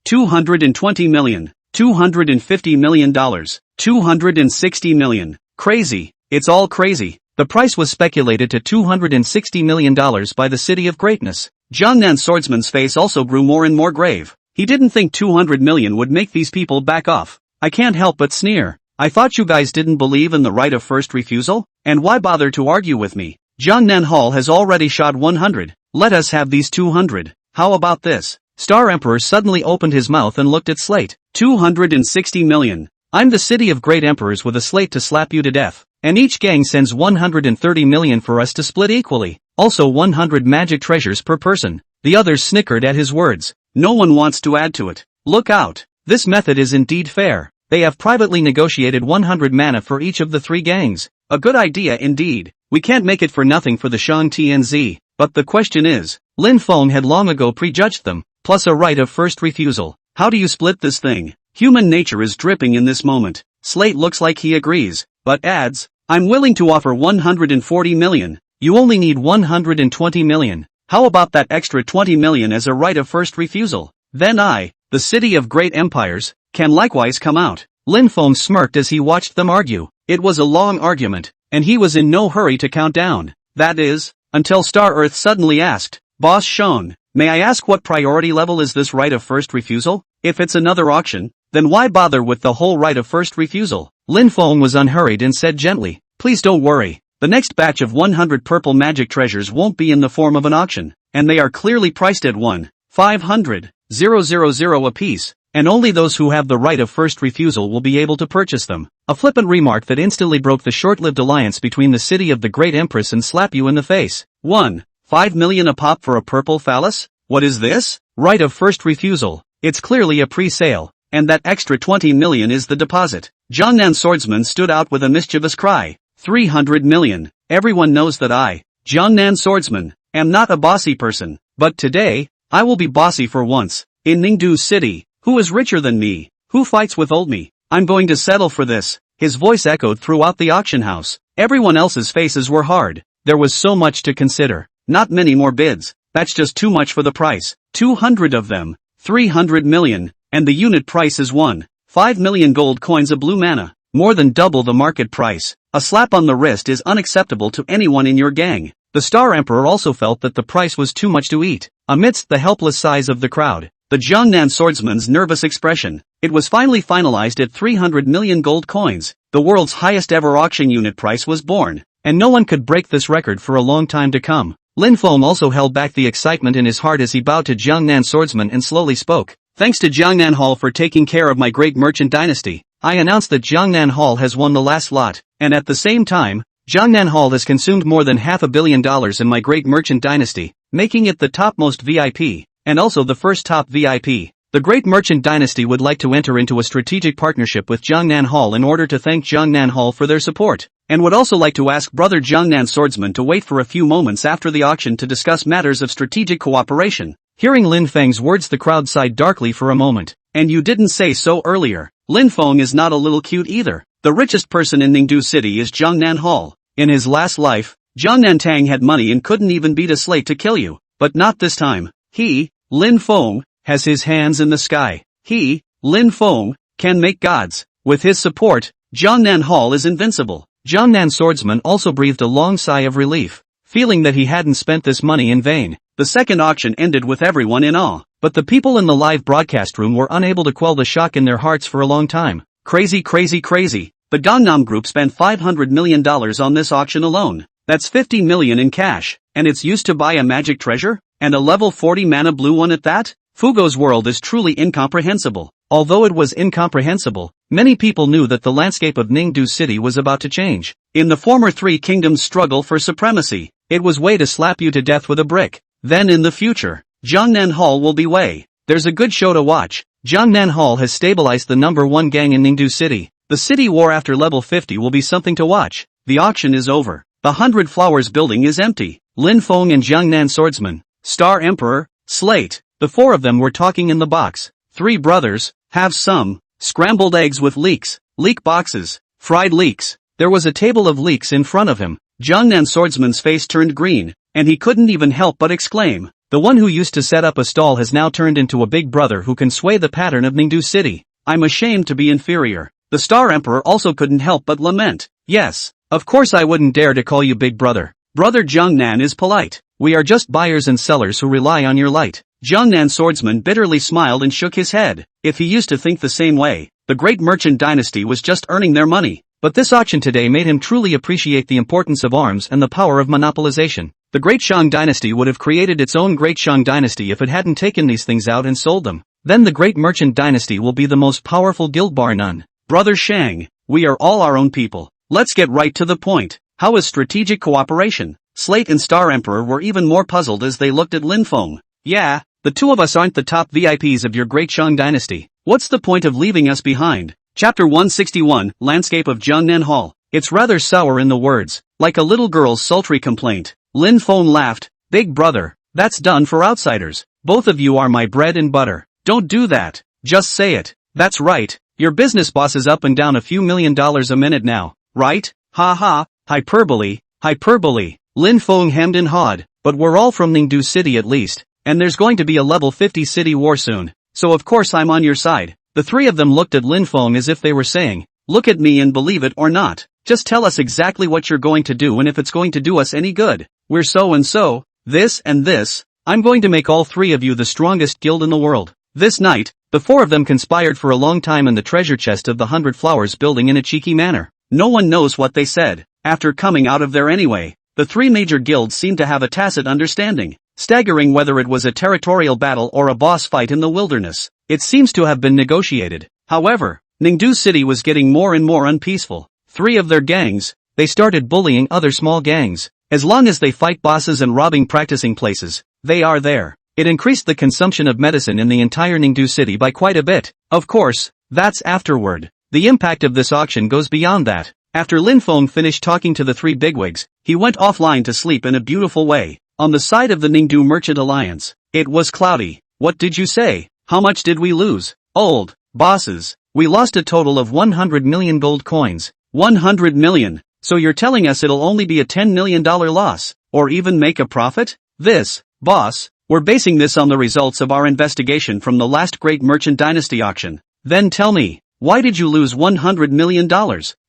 220 million, $250 million. $260 million. Crazy. It's all crazy. The price was speculated to $260 million by the City of Greatness. Jiangnan Swordsman's face also grew more and more grave. He didn't think 200 million would make these people back off. I can't help but sneer. I thought you guys didn't believe in the right of first refusal? And why bother to argue with me? Jiangnan Hall has already shot 100. Let us have these 200. How about this? Star Emperor suddenly opened his mouth and looked at Slate. 260 million. I'm the City of Great Emperors with a slate to slap you to death. And each gang sends 130 million for us to split equally. Also 100 magic treasures per person. The others snickered at his words. No one wants to add to it. Look out. This method is indeed fair. They have privately negotiated 100 mana for each of the 3 gangs. A good idea indeed. We can't make it for nothing for the Shang TNZ. But the question is, Lin Feng had long ago prejudged them, plus a right of first refusal. How do you split this thing? Human nature is dripping in this moment. Slate looks like he agrees, but adds, I'm willing to offer 140 million. You only need 120 million. How about that extra 20 million as a right of first refusal? Then I, the City of Great Empires, can likewise come out. Lin Feng smirked as he watched them argue. It was a long argument, and he was in no hurry to count down. That is, until Star Earth suddenly asked, Boss Shang, may I ask what priority level is this right of first refusal? If it's another auction, then why bother with the whole right of first refusal? Lin Feng was unhurried and said gently, please don't worry. The next batch of 100 purple magic treasures won't be in the form of an auction, and they are clearly priced at 1,500,000 apiece, and only those who have the right of first refusal will be able to purchase them. A flippant remark that instantly broke the short-lived alliance between the City of the Great Empress and slap you in the face. 5 million a pop for a purple phallus? What is this? Right of first refusal. It's clearly a pre-sale, and that extra 20 million is the deposit. Jiangnan Swordsman stood out with a mischievous cry. 300 million. Everyone knows that I, Jiangnan Swordsman, am not a bossy person, but today, I will be bossy for once. In Ningdu City, who is richer than me? Who fights with old me? I'm going to settle for this. His voice echoed throughout the auction house. Everyone else's faces were hard. There was so much to consider. Not many more bids. That's just too much for the price. 200 of them. 300 million. And the unit price is 1.5 million gold coins of blue mana. More than double the market price. A slap on the wrist is unacceptable to anyone in your gang. The Star Emperor also felt that the price was too much to eat. Amidst the helpless sighs of the crowd, the Jiangnan Swordsman's nervous expression, it was finally finalized at 300 million gold coins. The world's highest ever auction unit price was born, and no one could break this record for a long time to come. Lin Feng also held back the excitement in his heart as he bowed to Jiangnan Swordsman and slowly spoke. Thanks to Jiangnan Hall for taking care of my great merchant dynasty. I announced that Jiangnan Hall has won the last lot, and at the same time, Jiangnan Hall has consumed more than $500 million in my great merchant dynasty, making it the topmost VIP, and also the first top VIP. The great merchant dynasty would like to enter into a strategic partnership with Jiangnan Hall in order to thank Jiangnan Hall for their support, and would also like to ask brother Jiangnan Swordsman to wait for a few moments after the auction to discuss matters of strategic cooperation. Hearing Lin Feng's words, the crowd sighed darkly for a moment. And you didn't say so earlier. Lin Feng is not a little cute either. The richest person in Ningdu City is Jiangnan Hall. In his last life, Jiangnan Tang had money and couldn't even beat a slate to kill you. But not this time. He, Lin Feng, has his hands in the sky. He, Lin Feng, can make gods. With his support, Jiangnan Hall is invincible. Jiangnan Swordsman also breathed a long sigh of relief, feeling that he hadn't spent this money in vain. The second auction ended with everyone in awe, but the people in the live broadcast room were unable to quell the shock in their hearts for a long time. Crazy, crazy, crazy. The Gangnam Group spent $500 million on this auction alone. That's 50 million in cash, and it's used to buy a magic treasure? And a level 40 mana blue one at that? Fugo's world is truly incomprehensible. Although it was incomprehensible, many people knew that the landscape of Ningdu City was about to change. In the former Three Kingdoms struggle for supremacy, it was way to slap you to death with a brick. Then in the future, Jiangnan Hall will be way. There's a good show to watch. Jiangnan Hall has stabilized the #1 gang in Ningdu City. The city war after level 50 will be something to watch. The auction is over. The 100 Flowers building is empty. Lin Feng and Jiangnan Swordsman, Star Emperor, Slate, the four of them were talking in the box. Three brothers, have some, scrambled eggs with leeks, leek boxes, fried leeks. There was a table of leeks in front of him. Jiangnan Swordsman's face turned green, and he couldn't even help but exclaim. The one who used to set up a stall has now turned into a big brother who can sway the pattern of Ningdu City. I'm ashamed to be inferior. The Star Emperor also couldn't help but lament. Yes, of course I wouldn't dare to call you big brother. Brother Jiangnan is polite. We are just buyers and sellers who rely on your light. Jiangnan swordsman bitterly smiled and shook his head. If he used to think the same way, the great merchant dynasty was just earning their money. But this auction today made him truly appreciate the importance of arms and the power of monopolization. The Great Shang dynasty would have created its own Great Shang dynasty if it hadn't taken these things out and sold them. Then the Great Merchant dynasty will be the most powerful guild bar none. Brother Shang, we are all our own people. Let's get right to the point. How is strategic cooperation? Slate and Star Emperor were even more puzzled as they looked at Lin Feng. Yeah, the two of us aren't the top VIPs of your Great Shang dynasty. What's the point of leaving us behind? Chapter 161, Landscape of Jiangnan Hall. It's rather sour in the words, like a little girl's sultry complaint. Lin Feng laughed. Big brother, that's done for outsiders. Both of you are my bread and butter. Don't do that. Just say it. That's right. Your business boss is up and down a few $1 million a minute now, right? Ha ha, hyperbole, hyperbole. Lin Feng hemmed and hawed. But we're all from Ningdu City at least, and there's going to be a level 50 city war soon. So of course I'm on your side. The three of them looked at Lin Feng as if they were saying, look at me and believe it or not. Just tell us exactly what you're going to do and if it's going to do us any good. We're so and so, this and this. I'm going to make all three of you the strongest guild in the world. This night, the four of them conspired for a long time in the treasure chest of the 100 Flowers building in a cheeky manner. No one knows what they said. After coming out of there anyway, the three major guilds seemed to have a tacit understanding, staggering whether it was a territorial battle or a boss fight in the wilderness. It seems to have been negotiated. However, Ningdu City was getting more and more unpeaceful. Three of their gangs, they started bullying other small gangs. As long as they fight bosses and robbing practicing places, they are there. It increased the consumption of medicine in the entire Ningdu City by quite a bit. Of course, that's afterward. The impact of this auction goes beyond that. After Lin Feng finished talking to the three bigwigs, he went offline to sleep in a beautiful way. On the side of the Ningdu Merchant Alliance, it was cloudy. What did you say? How much did we lose? Old bosses. We lost a total of 100 million gold coins. 100 million. So you're telling us it'll only be a $10 million loss, or even make a profit? This, boss, we're basing this on the results of our investigation from the last Great Merchant Dynasty auction. Then tell me, why did you lose $100 million?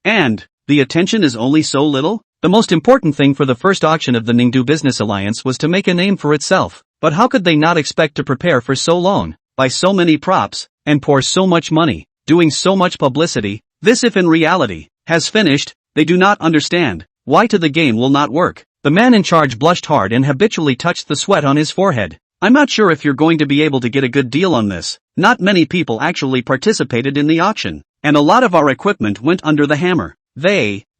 And, the attention is only so little? The most important thing for the first auction of the Ningdu Business Alliance was to make a name for itself. But how could they not expect to prepare for so long, buy so many props, and pour so much money, doing so much publicity? This, if in reality, has finished, they do not understand. Why to the game will not work. The man in charge blushed hard and habitually touched the sweat on his forehead. I'm not sure if you're going to be able to get a good deal on this. Not many people actually participated in the auction, and a lot of our equipment went under the hammer.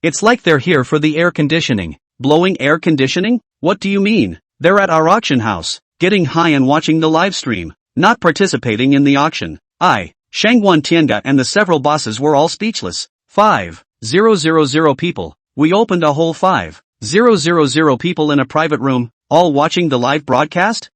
It's like they're here for the air conditioning. Blowing air conditioning? What do you mean? They're at our auction house, getting high and watching the live stream, not participating in the auction. Shangguan Tianga and the several bosses were all speechless. 5,000 people. We opened a whole 5,000 people in a private room, all watching the live broadcast?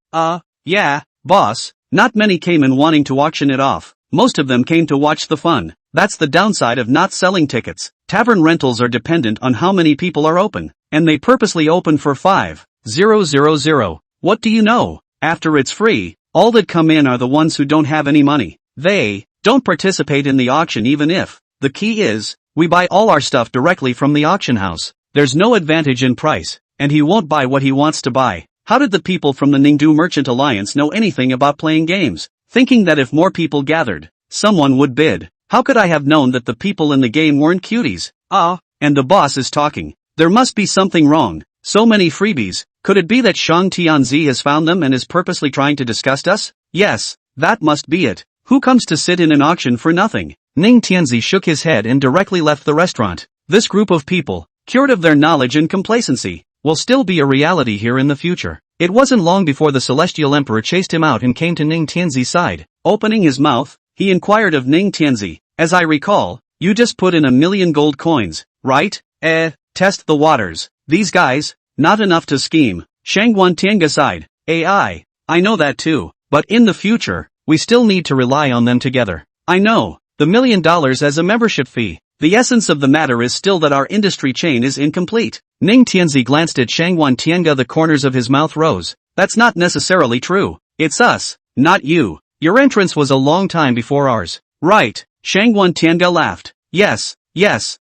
Yeah, boss. Not many came in wanting to auction it off. Most of them came to watch the fun. That's the downside of not selling tickets. Tavern rentals are dependent on how many people are open, and they purposely open for 5,000. What do you know? After it's free, all that come in are the ones who don't have any money. They don't participate in the auction even if. The key is, we buy all our stuff directly from the auction house. There's no advantage in price, and he won't buy what he wants to buy. How did the people from the Ningdu Merchant Alliance know anything about playing games? Thinking that if more people gathered, someone would bid. How could I have known that the people in the game weren't cuties? And the boss is talking. There must be something wrong. So many freebies. Could it be that Shang Tianzi has found them and is purposely trying to disgust us? Yes, that must be it. Who comes to sit in an auction for nothing? Ning Tianzi shook his head and directly left the restaurant. This group of people, cured of their knowledge and complacency, will still be a reality here in the future. It wasn't long before the Celestial Emperor chased him out and came to Ning Tianzi's side. Opening his mouth, he inquired of Ning Tianzi, as I recall, you just put in 1 million gold coins, right? Test the waters. These guys, not enough to scheme. Shangguan Tianga sighed. I know that too, but in the future, we still need to rely on them together. I know, the $1 million as a membership fee. The essence of the matter is still that our industry chain is incomplete. Ning Tianzi glanced at Shangguan Tianga. The corners of his mouth rose. That's not necessarily true. It's us, not you. Your entrance was a long time before ours. Right, Shangguan Tianga laughed. Yes,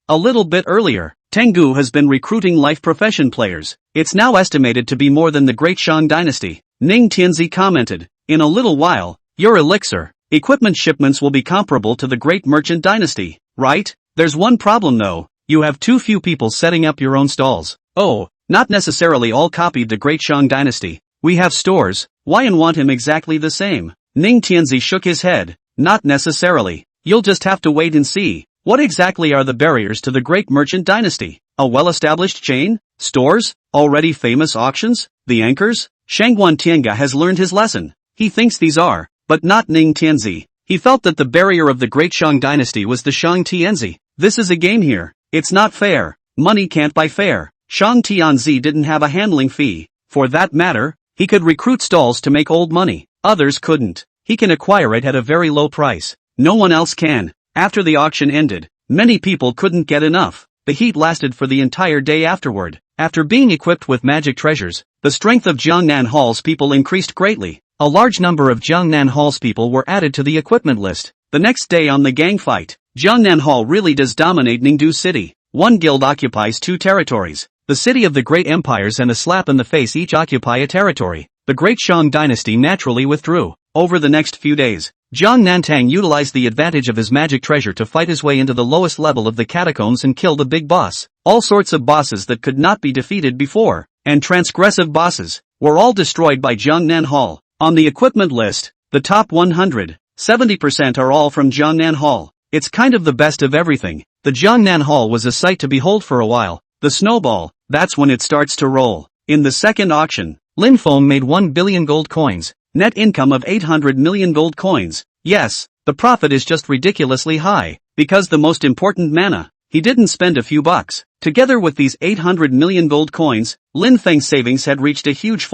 a little bit earlier. Tengu has been recruiting life profession players. It's now estimated to be more than the Great Shang Dynasty. Ning Tianzi commented. In a little while, your elixir, equipment shipments will be comparable to the Great Merchant Dynasty, right? There's one problem though. You have too few people setting up your own stalls. Oh, not necessarily all copied the Great Shang Dynasty. We have stores. Why and want him exactly the same? Ning Tianzi shook his head. Not necessarily. You'll just have to wait and see. What exactly are the barriers to the Great Merchant Dynasty? A well-established chain? Stores? Already famous auctions? The anchors? Shangguan Tianga has learned his lesson. He thinks these are, but not Ning Tianzi. He felt that the barrier of the Great Shang Dynasty was the Shang Tianzi. This is a game here. It's not fair. Money can't buy fair. Shang Tianzi didn't have a handling fee. For that matter, he could recruit stalls to make old money. Others couldn't. He can acquire it at a very low price. No one else can. After the auction ended, many people couldn't get enough. The heat lasted for the entire day afterward. After being equipped with magic treasures, the strength of Jiangnan Hall's people increased greatly. A large number of Jiangnan Hall's people were added to the equipment list. The next day on the gang fight, Jiangnan Hall really does dominate Ningdu City. One guild occupies 2 territories. The city of the great empires and a slap in the face each occupy a territory. The Great Shang Dynasty naturally withdrew. Over the next few days, Jiang Nantang utilized the advantage of his magic treasure to fight his way into the lowest level of the catacombs and kill the big boss. All sorts of bosses that could not be defeated before, and transgressive bosses, were all destroyed by Jiangnan Hall. On the equipment list, the top 100, 70% are all from Jiangnan Hall. It's kind of the best of everything. The Jiangnan Hall was a sight to behold for a while. The snowball, that's when it starts to roll. In the second auction, Lin Feng made 1 billion gold coins. Net income of 800 million gold coins. Yes, the profit is just ridiculously high, because the most important mana, he didn't spend a few bucks. Together with these 800 million gold coins, Lin Feng's savings had reached a huge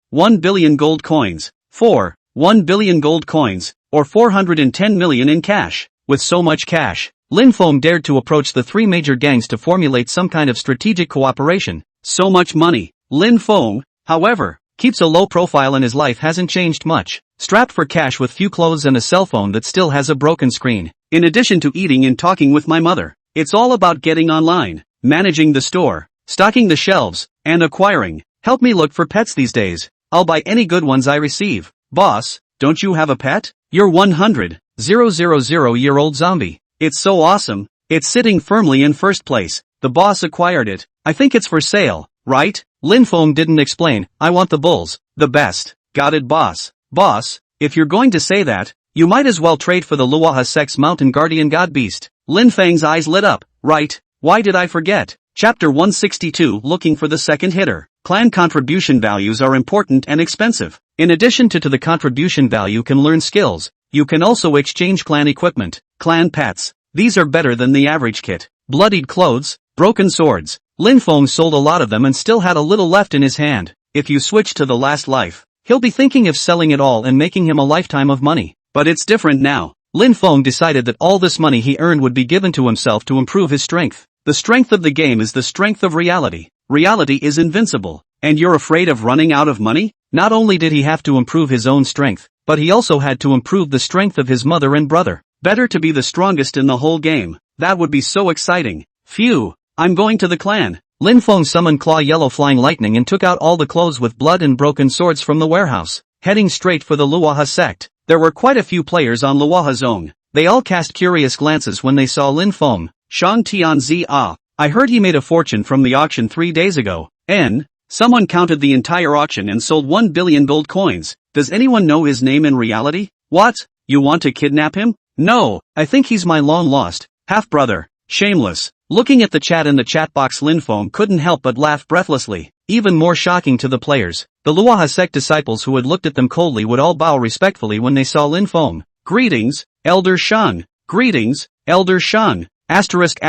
1 billion gold coins. 1 billion gold coins, or 410 million in cash. With so much cash, Lin Feng dared to approach the 3 major gangs to formulate some kind of strategic cooperation. So much money. Lin Feng, however, keeps a low profile and his life hasn't changed much. Strapped for cash with few clothes and a cell phone that still has a broken screen. In addition to eating and talking with my mother, it's all about getting online, managing the store, stocking the shelves, and acquiring. Help me look for pets these days. I'll buy any good ones I receive. Boss, don't you have a pet? You're 100,000-year-old zombie. It's so awesome. It's sitting firmly in first place. The boss acquired it. I think it's for sale, right? Lin Feng didn't explain. I want the bulls. The best. Got it, boss. Boss, if you're going to say that, you might as well trade for the Luaha Sect's mountain guardian god beast. Lin Feng's eyes lit up. Right. Why did I forget? Chapter 162 Looking for the second hitter. Clan contribution values are important and expensive. In addition to the contribution value can learn skills, you can also exchange clan equipment, clan pets. These are better than the average kit. Bloodied clothes, broken swords. Lin Feng sold a lot of them and still had a little left in his hand. If you switch to the last life, he'll be thinking of selling it all and making him a lifetime of money. But it's different now. Lin Feng decided that all this money he earned would be given to himself to improve his strength. The strength of the game is the strength of reality. Reality is invincible. And you're afraid of running out of money? Not only did he have to improve his own strength, but he also had to improve the strength of his mother and brother. Better to be the strongest in the whole game. That would be so exciting. Phew, I'm going to the clan. Lin Feng summoned Claw Yellow Flying Lightning and took out all the clothes with blood and broken swords from the warehouse, heading straight for the Luaha sect. There were quite a few players on Luaha's own. They all cast curious glances when they saw Lin Feng. Shang Tianzi, I heard he made a fortune from the auction 3 days ago. Someone counted the entire auction and sold 1 billion gold coins. Does anyone know his name in reality? What? You want to kidnap him? No, I think he's my long-lost half-brother. Shameless. Looking at the chat in the chat box, Lin Feng couldn't help but laugh breathlessly. Even more shocking to the players, the Luaha sect disciples who had looked at them coldly would all bow respectfully when they saw Lin Feng. Greetings, Elder Shang. Greetings, Elder Shang. Asterisk.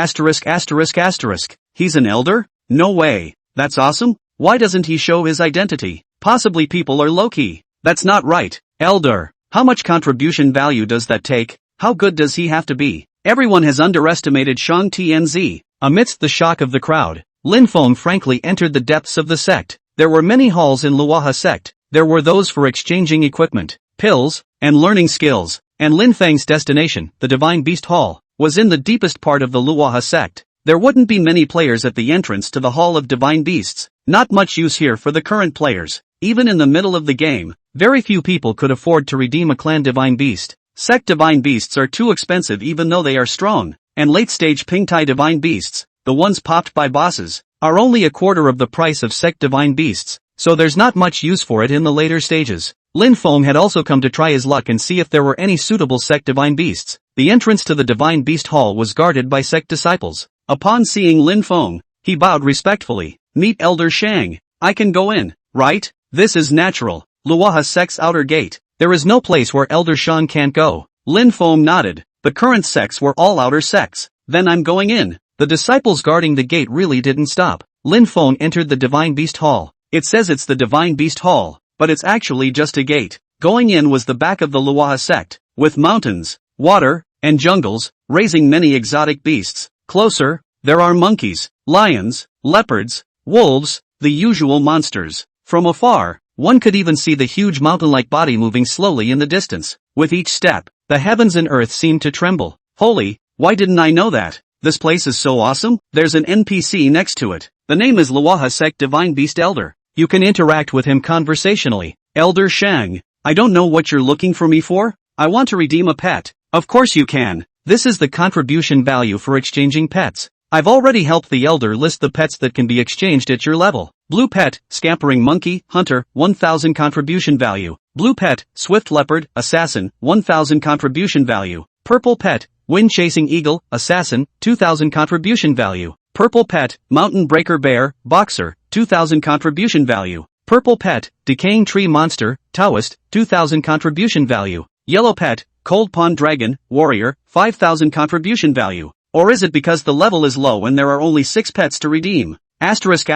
He's an elder? No way. That's awesome. Why doesn't he show his identity? Possibly people are low-key. That's not right. Elder. How much contribution value does that take? How good does he have to be? Everyone has underestimated Shang Tianzi. Amidst the shock of the crowd, Lin Feng frankly entered the depths of the sect. There were many halls in Luaha sect. There were those for exchanging equipment, pills, and learning skills. and Lin Feng's destination, the Divine Beast Hall, was in the deepest part of the Luoha sect. There wouldn't be many players at the entrance to the Hall of Divine Beasts, not much use here for the current players. Even in the middle of the game, very few people could afford to redeem a clan Divine Beast. Sect Divine Beasts are too expensive even though they are strong, and late-stage Pingtai Divine Beasts, the ones popped by bosses, are only a quarter of the price of Sect Divine Beasts, so there's not much use for it in the later stages. Lin Feng had also come to try his luck and see if there were any suitable Sect Divine Beasts. The entrance to the Divine Beast Hall was guarded by Sect disciples. Upon seeing Lin Feng, he bowed respectfully. "Meet Elder Shang. I can go in, right? This is natural. Luoha sect's outer gate. There is no place where Elder Shang can't go." Lin Feng nodded. The current sects were all outer sects. "Then I'm going in." The disciples guarding the gate really didn't stop. Lin Feng entered the Divine Beast Hall. It says it's the Divine Beast Hall, but it's actually just a gate. Going in was the back of the Luoha sect, with mountains, water, and jungles, raising many exotic beasts. Closer, there are monkeys, lions, leopards, wolves, the usual monsters. From afar, one could even see the huge mountain-like body moving slowly in the distance. With each step, the heavens and earth seemed to tremble. Holy, why didn't I know that? This place is so awesome. There's an NPC next to it. The name is Luoha Sect Divine Beast Elder. You can interact with him conversationally. "Elder Shang, I don't know what you're looking for me for. I want to redeem a pet." "Of course you can. This is the contribution value for exchanging pets. I've already helped the Elder list the pets that can be exchanged at your level. Blue pet, scampering monkey, hunter, 1000 contribution value. Blue pet, swift leopard, assassin, 1000 contribution value. Purple pet, wind-chasing eagle, assassin, 2000 contribution value. Purple pet, mountain breaker bear, boxer, 2000 contribution value. Purple pet, decaying tree monster, Taoist, 2000 contribution value. Yellow pet, cold pond dragon, warrior, 5000 contribution value. Or is it because the level is low and there are only 6 pets to redeem? Asterisk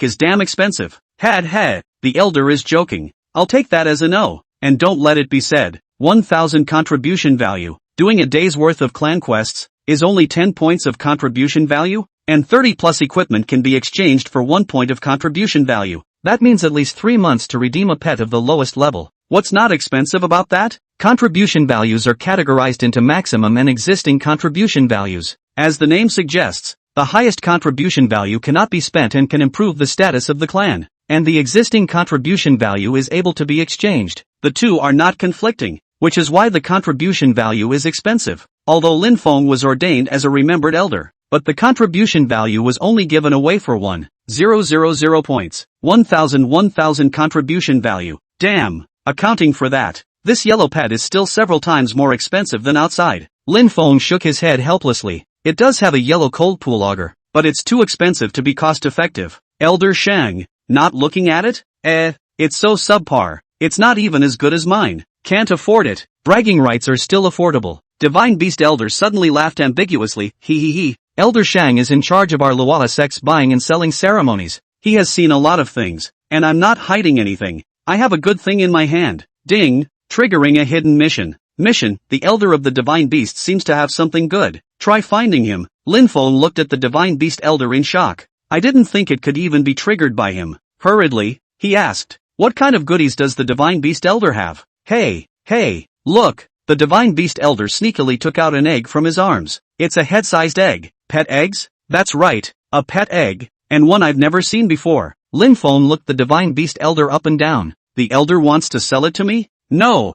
is damn expensive. Had, the Elder is joking. I'll take that as a no. And don't let it be said. 1000 contribution value. Doing a day's worth of clan quests is only 10 points of contribution value, and 30 plus equipment can be exchanged for 1 point of contribution value. That means at least 3 months to redeem a pet of the lowest level. What's not expensive about that? Contribution values are categorized into maximum and existing contribution values. As the name suggests, the highest contribution value cannot be spent and can improve the status of the clan, and the existing contribution value is able to be exchanged. The two are not conflicting, which is why the contribution value is expensive. Although Lin Feng was ordained as a remembered elder, but the contribution value was only given away for 1,000 points. 1000 contribution value. Damn, accounting for that, this yellow pet is still several times more expensive than outside. Lin Feng shook his head helplessly. It does have a yellow cold pool auger, but it's too expensive to be cost-effective. Elder Shang, not looking at it? It's so subpar. It's not even as good as mine. Can't afford it. Bragging rights are still affordable. Divine Beast Elder suddenly laughed ambiguously. He. Elder Shang is in charge of our Luoha sect's buying and selling ceremonies. He has seen a lot of things, and I'm not hiding anything. I have a good thing in my hand. Ding, triggering a hidden mission. The Elder of the Divine Beast seems to have something good. Try finding him. Lin Feng looked at the Divine Beast Elder in shock. I didn't think it could even be triggered by him. Hurriedly, he asked, "What kind of goodies does the Divine Beast Elder have?" Hey, look. The Divine Beast Elder sneakily took out an egg from his arms. It's a head-sized egg. Pet eggs? That's right, a pet egg, and one I've never seen before. Lin Feng looked the Divine Beast Elder up and down. The Elder wants to sell it to me? No,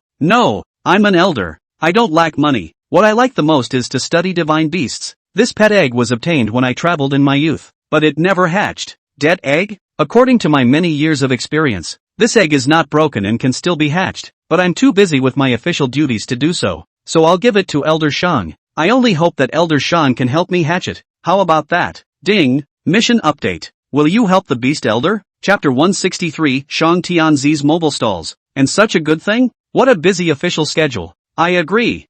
I'm an elder. I don't lack money. What I like the most is to study divine beasts. This pet egg was obtained when I traveled in my youth, but it never hatched. Dead egg? According to my many years of experience, this egg is not broken and can still be hatched, but I'm too busy with my official duties to do so, so I'll give it to Elder Shang. I only hope that Elder Shang can help me hatch it. How about that? Ding, mission update. Will you help the Beast Elder? Chapter 163, Shang Tianzi's mobile stalls. And such a good thing? What a busy official schedule. I agree.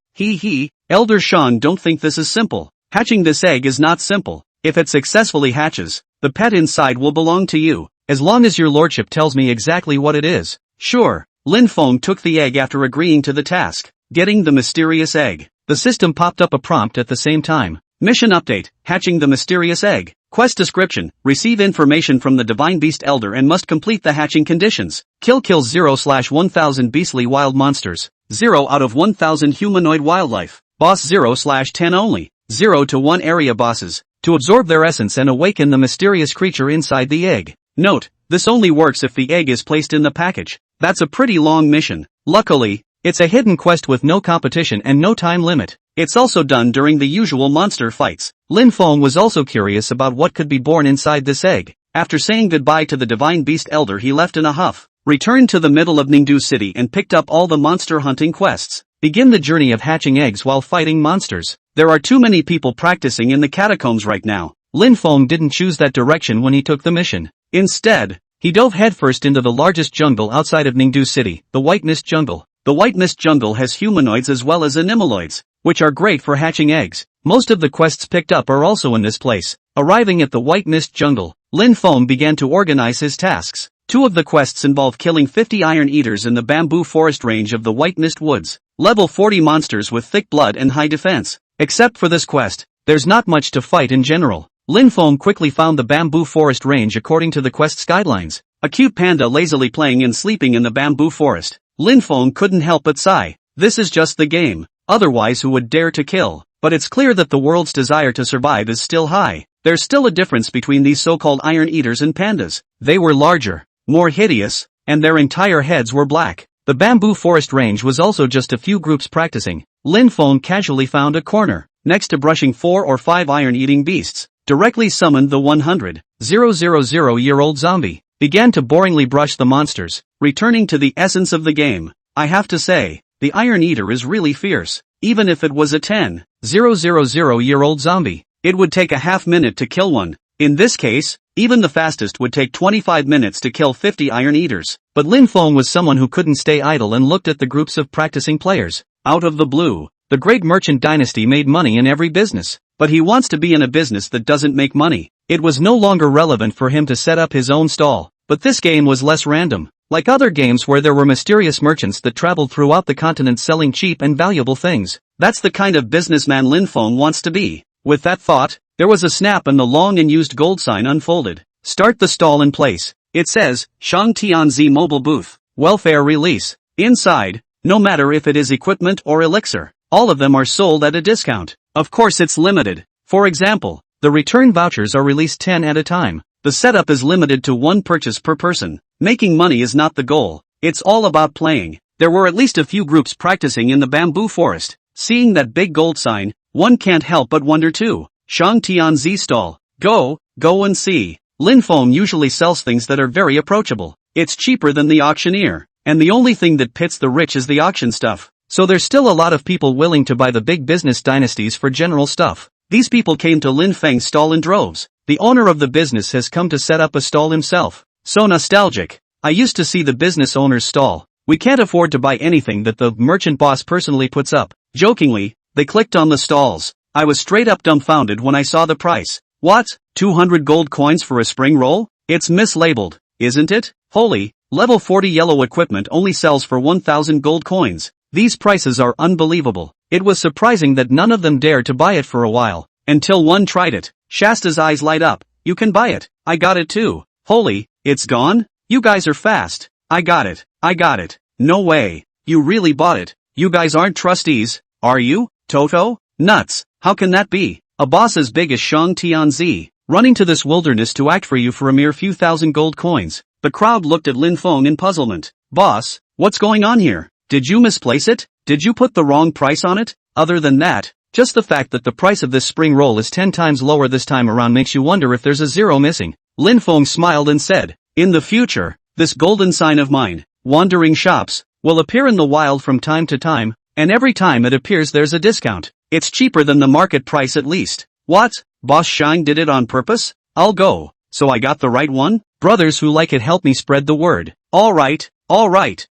Elder Shang, don't think this is simple. Hatching this egg is not simple. If it successfully hatches, the pet inside will belong to you, as long as your lordship tells me exactly what it is. Sure. Lin Feng took the egg after agreeing to the task. Getting the mysterious egg. The system popped up a prompt at the same time. Mission update, hatching the mysterious egg. Quest description, receive information from the Divine Beast Elder and must complete the hatching conditions. Kill 0/1000 beastly wild monsters. 0 out of 1000 humanoid wildlife. Boss 0/10 only. 0 to 1 area bosses, to absorb their essence and awaken the mysterious creature inside the egg. Note, this only works if the egg is placed in the package. That's a pretty long mission. Luckily, it's a hidden quest with no competition and no time limit. It's also done during the usual monster fights. Lin Feng was also curious about what could be born inside this egg. After saying goodbye to the divine beast elder, he left in a huff, returned to the middle of Ningdu City and picked up all the monster hunting quests. Begin the journey of hatching eggs while fighting monsters. There are too many people practicing in the catacombs right now. Lin Feng didn't choose that direction when he took the mission. Instead, he dove headfirst into the largest jungle outside of Ningdu City, the White Mist Jungle. The White Mist Jungle has humanoids as well as animaloids, which are great for hatching eggs. Most of the quests picked up are also in this place. Arriving at the White Mist Jungle, Lin Feng began to organize his tasks. 2 of the quests involve killing 50 iron eaters in the bamboo forest range of the White Mist Woods. Level 40 monsters with thick blood and high defense. Except for this quest, there's not much to fight in general. Lin Feng quickly found the bamboo forest range according to the quest's guidelines. A cute panda lazily playing and sleeping in the bamboo forest. Lin Feng couldn't help but sigh. This is just the game. Otherwise who would dare to kill? But it's clear that the world's desire to survive is still high. There's still a difference between these so-called iron eaters and pandas. They were larger, more hideous, and their entire heads were black. The bamboo forest range was also just a few groups practicing. Lin Feng casually found a corner, next to brushing 4 or 5 iron-eating beasts. Directly summoned the 100,000-year-old zombie. Began to boringly brush the monsters, returning to the essence of the game. I have to say, the Iron Eater is really fierce. Even if it was a 10,000-year-old zombie, it would take a half minute to kill one. In this case, even the fastest would take 25 minutes to kill 50 Iron Eaters. But Lin Feng was someone who couldn't stay idle and looked at the groups of practicing players. Out of the blue, the great merchant dynasty made money in every business. But he wants to be in a business that doesn't make money. It was no longer relevant for him to set up his own stall. But this game was less random. Like other games where there were mysterious merchants that traveled throughout the continent selling cheap and valuable things. That's the kind of businessman Lin Feng wants to be. With that thought, there was a snap and the long and used gold sign unfolded. Start the stall in place. It says, Shang Tianzi Mobile Booth. Welfare Release. Inside, no matter if it is equipment or elixir, all of them are sold at a discount. Of course it's limited. For example, the return vouchers are released 10 at a time. The setup is limited to 1 purchase per person. Making money is not the goal. It's all about playing. There were at least a few groups practicing in the bamboo forest. Seeing that big gold sign, one can't help but wonder too. Shang Tianzi stall. Go and see. Lin Feng usually sells things that are very approachable. It's cheaper than the auctioneer. And the only thing that pits the rich is the auction stuff. So there's still a lot of people willing to buy the big business dynasties for general stuff. These people came to Lin Feng's stall in droves. The owner of the business has come to set up a stall himself. So nostalgic. I used to see the business owner's stall. We can't afford to buy anything that the merchant boss personally puts up. Jokingly, they clicked on the stalls. I was straight up dumbfounded when I saw the price. What? 200 gold coins for a spring roll? It's mislabeled, isn't it? Holy, level 40 yellow equipment only sells for 1,000 gold coins. These prices are unbelievable. It was surprising that none of them dared to buy it for a while. Until one tried it. Shasta's eyes light up. You can buy it. I got it too. Holy, it's gone? You guys are fast. I got it. No way. You really bought it. You guys aren't trustees, are you? Toto? Nuts. How can that be? A boss as big as Shang Tianzi, running to this wilderness to act for you for a mere few thousand gold coins. The crowd looked at Lin Feng in puzzlement. Boss, what's going on here? Did you misplace it? Did you put the wrong price on it? Other than that, just the fact that the price of this spring roll is 10 times lower this time around makes you wonder if there's a zero missing. Lin Feng smiled and said, in the future, this golden sign of mine, wandering shops, will appear in the wild from time to time, and every time it appears there's a discount. It's cheaper than the market price at least. What? Boss Shine did it on purpose? I'll go. So I got the right one? Brothers who like it help me spread the word. Alright.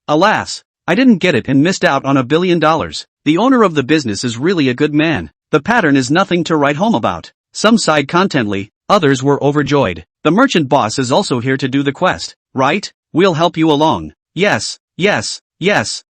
Alas, I didn't get it and missed out on $1 billion. The owner of the business is really a good man. The pattern is nothing to write home about. Some sighed contently, others were overjoyed. The merchant boss is also here to do the quest, right? We'll help you along. Yes,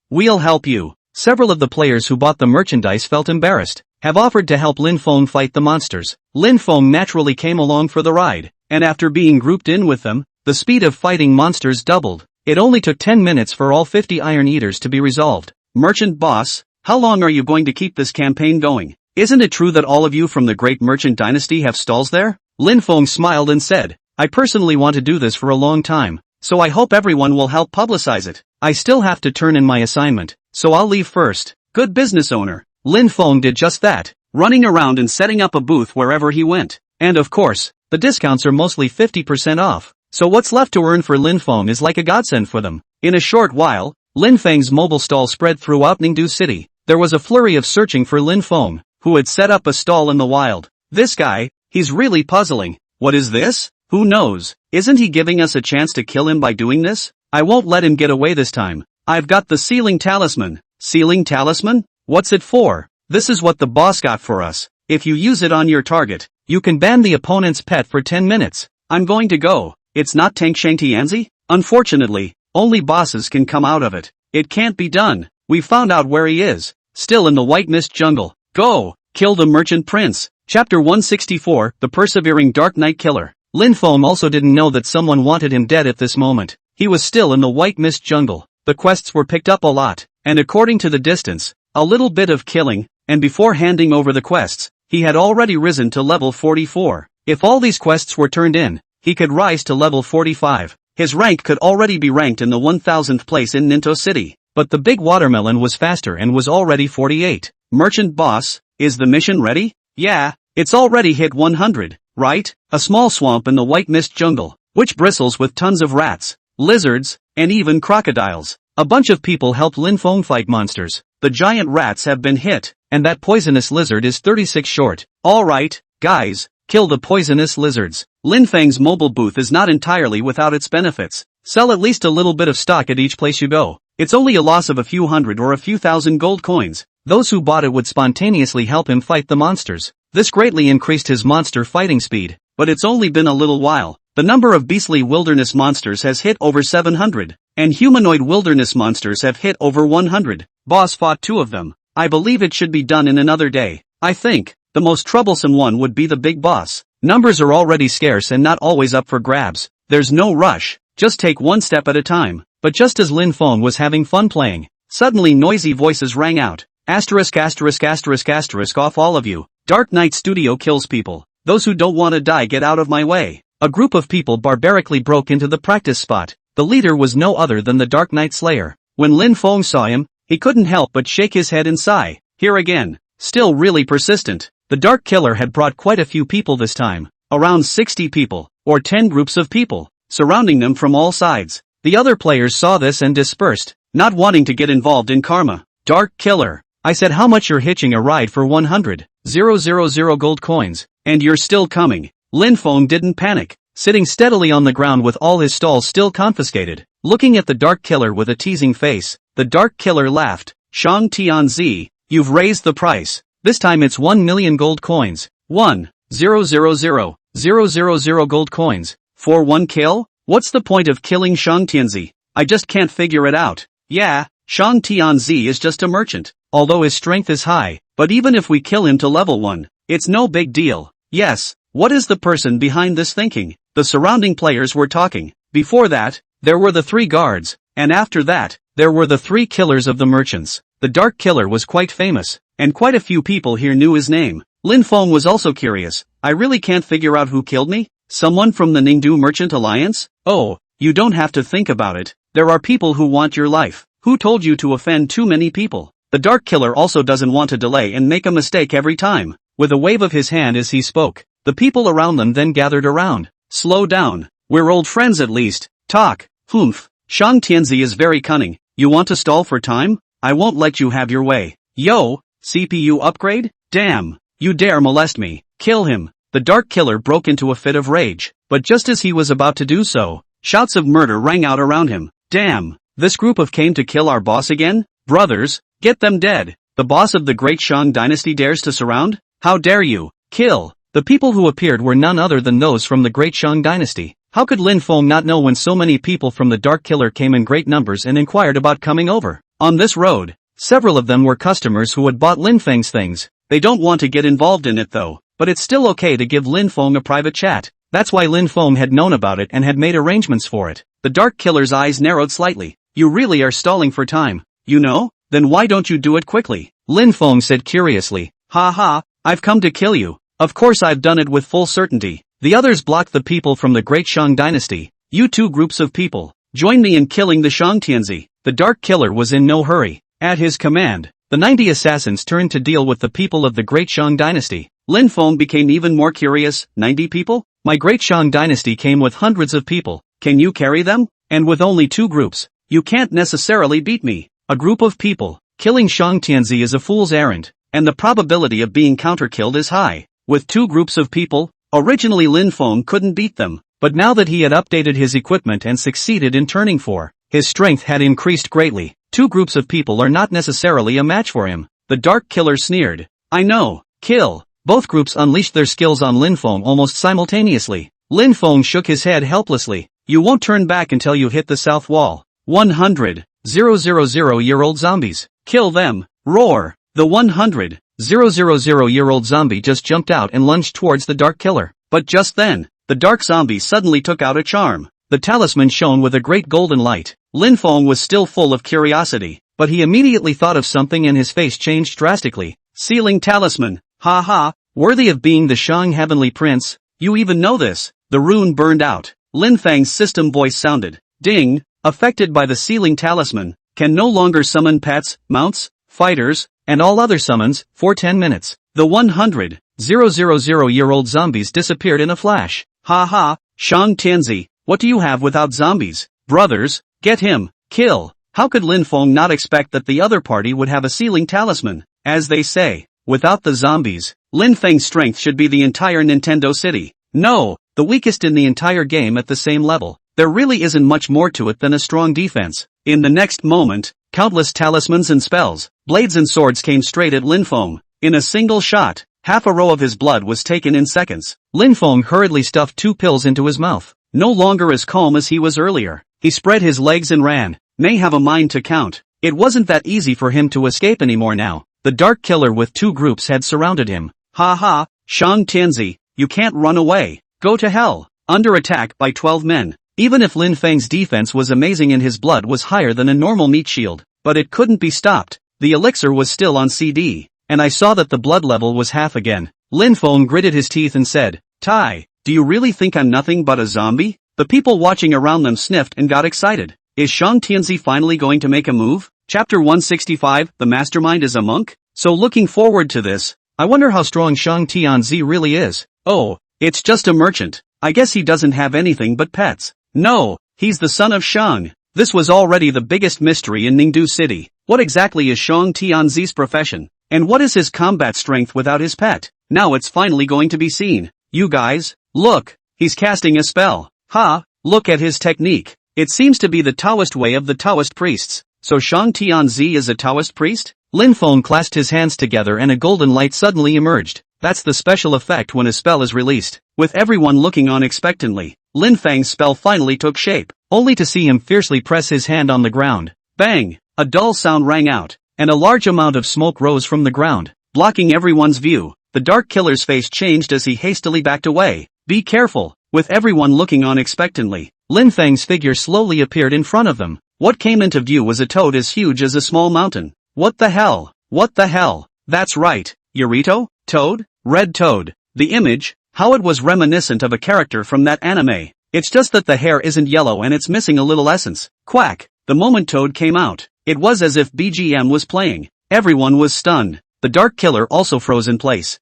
we'll help you. Several of the players who bought the merchandise felt embarrassed, have offered to help Lin Feng fight the monsters. Lin Feng naturally came along for the ride, and after being grouped in with them, the speed of fighting monsters doubled. It only took 10 minutes for all 50 Iron Eaters to be resolved. Merchant boss, how long are you going to keep this campaign going? Isn't it true that all of you from the great merchant dynasty have stalls there? Lin Feng smiled and said, I personally want to do this for a long time, so I hope everyone will help publicize it. I still have to turn in my assignment, so I'll leave first. Good business owner. Lin Feng did just that, running around and setting up a booth wherever he went. And of course, the discounts are mostly 50% off, so what's left to earn for Lin Feng is like a godsend for them. In a short while, Lin Feng's mobile stall spread throughout Ningdu City. There was a flurry of searching for Lin Feng, who had set up a stall in the wild. This guy, he's really puzzling. What is this? Who knows? Isn't he giving us a chance to kill him by doing this? I won't let him get away this time. I've got the sealing talisman. Sealing talisman? What's it for? This is what the boss got for us. If you use it on your target, you can ban the opponent's pet for 10 minutes. I'm going to go. It's not Tank Shangtianzi? Unfortunately, only bosses can come out of it. It can't be done. We found out where he is. Still in the White Mist Jungle. Go! Kill the Merchant Prince. Chapter 164, The Persevering Dark Knight Killer. Lin Feng also didn't know that someone wanted him dead at this moment. He was still in the White Mist Jungle. The quests were picked up a lot, and according to the distance, a little bit of killing, and before handing over the quests, he had already risen to level 44. If all these quests were turned in, he could rise to level 45. His rank could already be ranked in the 1000th place in Ninto City. But the big watermelon was faster and was already 48. Merchant boss, is the mission ready? Yeah, it's already hit 100, right? A small swamp in the White Mist Jungle, which bristles with tons of rats, lizards, and even crocodiles. A bunch of people help Lin Feng fight monsters. The giant rats have been hit, and that poisonous lizard is 36 short. Alright, guys, kill the poisonous lizards. Lin Feng's mobile booth is not entirely without its benefits. Sell at least a little bit of stock at each place you go. It's only a loss of a few hundred or a few thousand gold coins. Those who bought it would spontaneously help him fight the monsters. This greatly increased his monster fighting speed, but it's only been a little while. The number of beastly wilderness monsters has hit over 700, and humanoid wilderness monsters have hit over 100. Boss fought 2 of them. I believe it should be done in another day. I think the most troublesome one would be the big boss. Numbers are already scarce and not always up for grabs. There's no rush, just take one step at a time. But just as Lin Feng was having fun playing, suddenly noisy voices rang out. Asterisk asterisk asterisk asterisk off all of you. Dark Knight Studio kills people. Those who don't want to die get out of my way. A group of people barbarically broke into the practice spot. The leader was no other than the Dark Knight Slayer. When Lin Feng saw him, he couldn't help but shake his head and sigh. Here again. Still really persistent. The Dark Killer had brought quite a few people this time. Around 60 people, or 10 groups of people, surrounding them from all sides. The other players saw this and dispersed, not wanting to get involved in karma. Dark Killer. I said how much you're hitching a ride for 100,000 gold coins, and you're still coming. Lin Feng didn't panic, sitting steadily on the ground with all his stalls still confiscated. Looking at the Dark Killer with a teasing face, the Dark Killer laughed. Shang Tianzi, you've raised the price. This time it's 1 million gold coins. 1,000,000 gold coins. For one kill? What's the point of killing Shang Tianzi? I just can't figure it out. Yeah, Shang Tianzi is just a merchant, although his strength is high, but even if we kill him to level 1, it's no big deal. Yes, what is the person behind this thinking? The surrounding players were talking. Before that, there were the 3 guards, and after that, there were the 3 killers of the merchants. The Dark Killer was quite famous, and quite a few people here knew his name. Lin Feng was also curious. I really can't figure out who killed me? Someone from the Ningdu Merchant Alliance? Oh, you don't have to think about it. There are people who want your life. Who told you to offend too many people? The Dark Killer also doesn't want to delay and make a mistake every time. With a wave of his hand as he spoke, the people around them then gathered around. Slow down. We're old friends at least. Talk. Humph. Shang Tianzi is very cunning. You want to stall for time? I won't let you have your way. Yo, CPU upgrade? Damn. You dare molest me. Kill him. The Dark Killer broke into a fit of rage, but just as he was about to do so, shouts of murder rang out around him. Damn, this group of came to kill our boss again? Brothers, get them dead. The boss of the great Shang dynasty dares to surround? How dare you? Kill. The people who appeared were none other than those from the great Shang dynasty. How could Lin Feng not know when so many people from the Dark Killer came in great numbers and inquired about coming over? On this road, several of them were customers who had bought Lin Feng's things. They don't want to get involved in it though. But it's still okay to give Lin Feng a private chat. That's why Lin Feng had known about it and had made arrangements for it. The Dark Killer's eyes narrowed slightly. You really are stalling for time. You know, Then why don't you do it quickly? Lin Feng said curiously. Ha ha, I've come to kill you. Of course I've done it with full certainty. The others blocked the people from the Great Shang Dynasty. You two groups of people, join me in killing the Shang Tianzi. The Dark Killer was in no hurry. At his command, the 90 assassins turned to deal with the people of the Great Shang Dynasty. Lin Feng became even more curious. 90 people? My Great Shang Dynasty came with hundreds of people. Can you carry them? And with only 2 groups, you can't necessarily beat me. A group of people, killing Shang Tianzi is a fool's errand, and the probability of being counter-killed is high. With 2 groups of people, originally Lin Feng couldn't beat them, but now that he had updated his equipment and succeeded in turning 4, his strength had increased greatly. 2 groups of people are not necessarily a match for him. The Dark Killer sneered. I know, kill. Both groups unleashed their skills on Lin Feng almost simultaneously. Lin Feng shook his head helplessly. You won't turn back until you hit the south wall. 100,000-year-old zombies. Kill them. Roar. The 100,000-year-old zombie just jumped out and lunged towards the Dark Killer. But just then, the dark zombie suddenly took out a charm. The talisman shone with a great golden light. Lin Feng was still full of curiosity, but he immediately thought of something and his face changed drastically. Sealing talisman. Ha ha, worthy of being the Shang Heavenly Prince. You even know this. The rune burned out. Lin Feng's system voice sounded. Ding. Affected by the sealing talisman, can no longer summon pets, mounts, fighters, and all other summons, for 10 minutes. The 100,000-year-old zombies disappeared in a flash. Ha ha, Shang Tianzi, what do you have without zombies? Brothers, get him, kill. How could Lin Feng not expect that the other party would have a sealing talisman? As they say, without the zombies, Lin Feng's strength should be the entire Nintendo City. No, the weakest in the entire game at the same level. There really isn't much more to it than a strong defense. In the next moment, countless talismans and spells, blades and swords came straight at Lin Feng. In a single shot, half a row of his blood was taken in seconds. Lin Feng hurriedly stuffed 2 pills into his mouth. No longer as calm as he was earlier, he spread his legs and ran. May have a mind to count. It wasn't that easy for him to escape anymore now. The Dark Killer with 2 groups had surrounded him. Ha ha, Shang Tianzi, you can't run away. Go to hell. Under attack by 12 men. Even if Lin Feng's defense was amazing and his blood was higher than a normal meat shield, but it couldn't be stopped. The elixir was still on CD, and I saw that the blood level was half again. Lin Feng gritted his teeth and said, Tai, do you really think I'm nothing but a zombie? The people watching around them sniffed and got excited. Is Shang Tianzi finally going to make a move? Chapter 165, The Mastermind is a Monk? So looking forward to this. I wonder how strong Shang Tianzi really is. Oh, it's just a merchant. I guess he doesn't have anything but pets. No, he's the son of Shang. This was already the biggest mystery in Ningdu City. What exactly is Shang Tianzi's profession? And what is his combat strength without his pet? Now it's finally going to be seen. You guys, look, he's casting a spell. Ha, look at his technique. It seems to be the Taoist way of the Taoist priests. So Shang Tianzi is a Taoist priest? Lin Feng clasped his hands together and a golden light suddenly emerged. That's the special effect when a spell is released. With everyone looking on expectantly, Lin Feng's spell finally took shape, only to see him fiercely press his hand on the ground. Bang! A dull sound rang out, and a large amount of smoke rose from the ground, blocking everyone's view. The Dark Killer's face changed as he hastily backed away. Be careful! With everyone looking on expectantly, Lin Feng's figure slowly appeared in front of them. What came into view was a toad as huge as a small mountain. What the hell? What the hell? That's right, Yorito? Toad? Red Toad. The image, how it was reminiscent of a character from that anime. It's just that the hair isn't yellow and it's missing a little essence. Quack! The moment Toad came out, it was as if BGM was playing. Everyone was stunned. The Dark Killer also froze in place.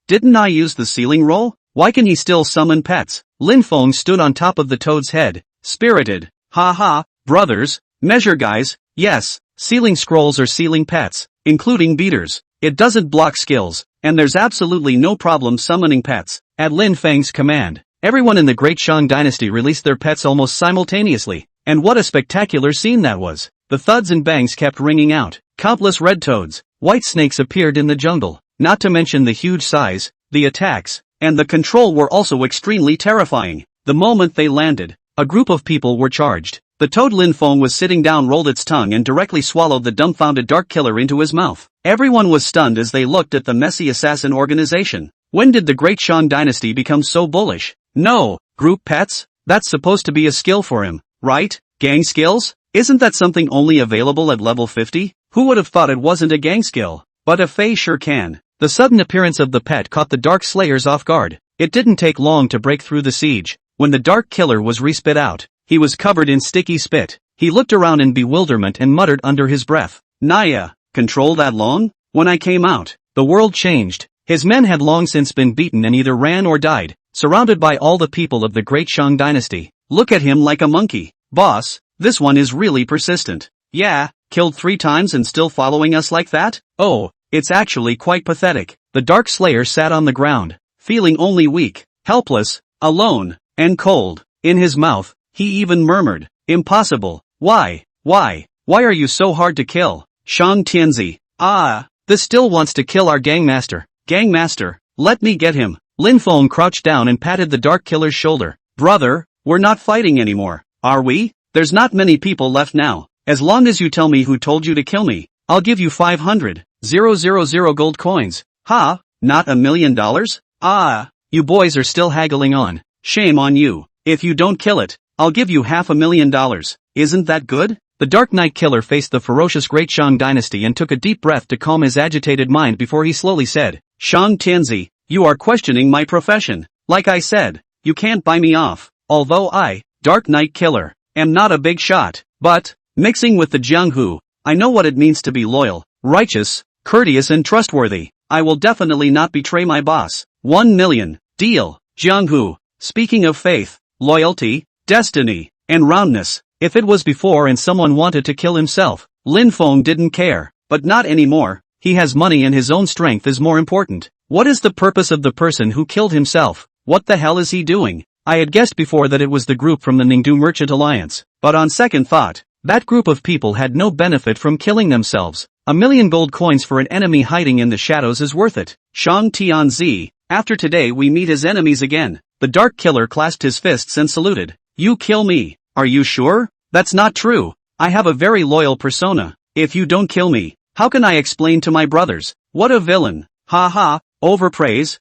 Didn't I use the sealing roll? Why can he still summon pets? Lin Feng stood on top of the Toad's head, spirited. Ha ha, brothers, measure guys, yes, sealing scrolls or sealing pets, including beaters. It doesn't block skills, and there's absolutely no problem summoning pets. At Lin Feng's command, everyone in the Great Shang Dynasty released their pets almost simultaneously, and what a spectacular scene that was. The thuds and bangs kept ringing out. Countless red toads, white snakes appeared in the jungle, not to mention the huge size, the attacks, and the control were also extremely terrifying. The moment they landed, a group of people were charged. The toad Lin Feng was sitting down rolled its tongue and directly swallowed the dumbfounded Dark Killer into his mouth. Everyone was stunned as they looked at the messy assassin organization. When did the Great Shang Dynasty become so bullish? No, group pets? That's supposed to be a skill for him, right? Gang skills? Isn't that something only available at level 50? Who would have thought it wasn't a gang skill? But a fae sure can. The sudden appearance of the pet caught the Dark Slayers off guard. It didn't take long to break through the siege. When the Dark Killer was re-spit out, he was covered in sticky spit. He looked around in bewilderment and muttered under his breath, "Naya, control that long?" When I came out, the world changed. His men had long since been beaten and either ran or died, surrounded by all the people of the Great Shang dynasty. Look at him like a monkey. Boss, this one is really persistent. Yeah, killed 3 times and still following us like that? Oh, it's actually quite pathetic. The Dark Slayer sat on the ground, feeling only weak, helpless, alone, and cold. In his mouth, he even murmured, "Impossible. Why are you so hard to kill? Shang Tianzi. This still wants to kill our gangmaster. Gangmaster, let me get him." Lin Feng crouched down and patted the Dark Killer's shoulder. "Brother, we're not fighting anymore, are we? There's not many people left now. As long as you tell me who told you to kill me, I'll give you 500,000 gold coins. Ha, not $1 million? You boys are still haggling on. Shame on you. If you don't kill it, I'll give you $500,000. Isn't that good?" The Dark Knight Killer faced the ferocious Great Shang dynasty and took a deep breath to calm his agitated mind before he slowly said, "Shang Tianzi, you are questioning my profession. Like I said, you can't buy me off. Although I, Dark Knight Killer, am not a big shot, but, mixing with the Jianghu, I know what it means to be loyal, righteous, courteous and trustworthy. I will definitely not betray my boss. 1 million. Deal." Jianghu, speaking of faith, loyalty, destiny, and roundness, if it was before and someone wanted to kill himself, Lin Feng didn't care, but not anymore. He has money and his own strength is more important. What is the purpose of the person who killed himself? What the hell is he doing? I had guessed before that it was the group from the Ningdu Merchant Alliance, but on second thought, that group of people had no benefit from killing themselves. 1 million gold coins for an enemy hiding in the shadows is worth it. Shang Tianzi, after today we meet as enemies again. The Dark Killer clasped his fists and saluted. "You kill me. Are you sure?" "That's not true. I have a very loyal persona. If you don't kill me, how can I explain to my brothers?" "What a villain. Ha ha, overpraise.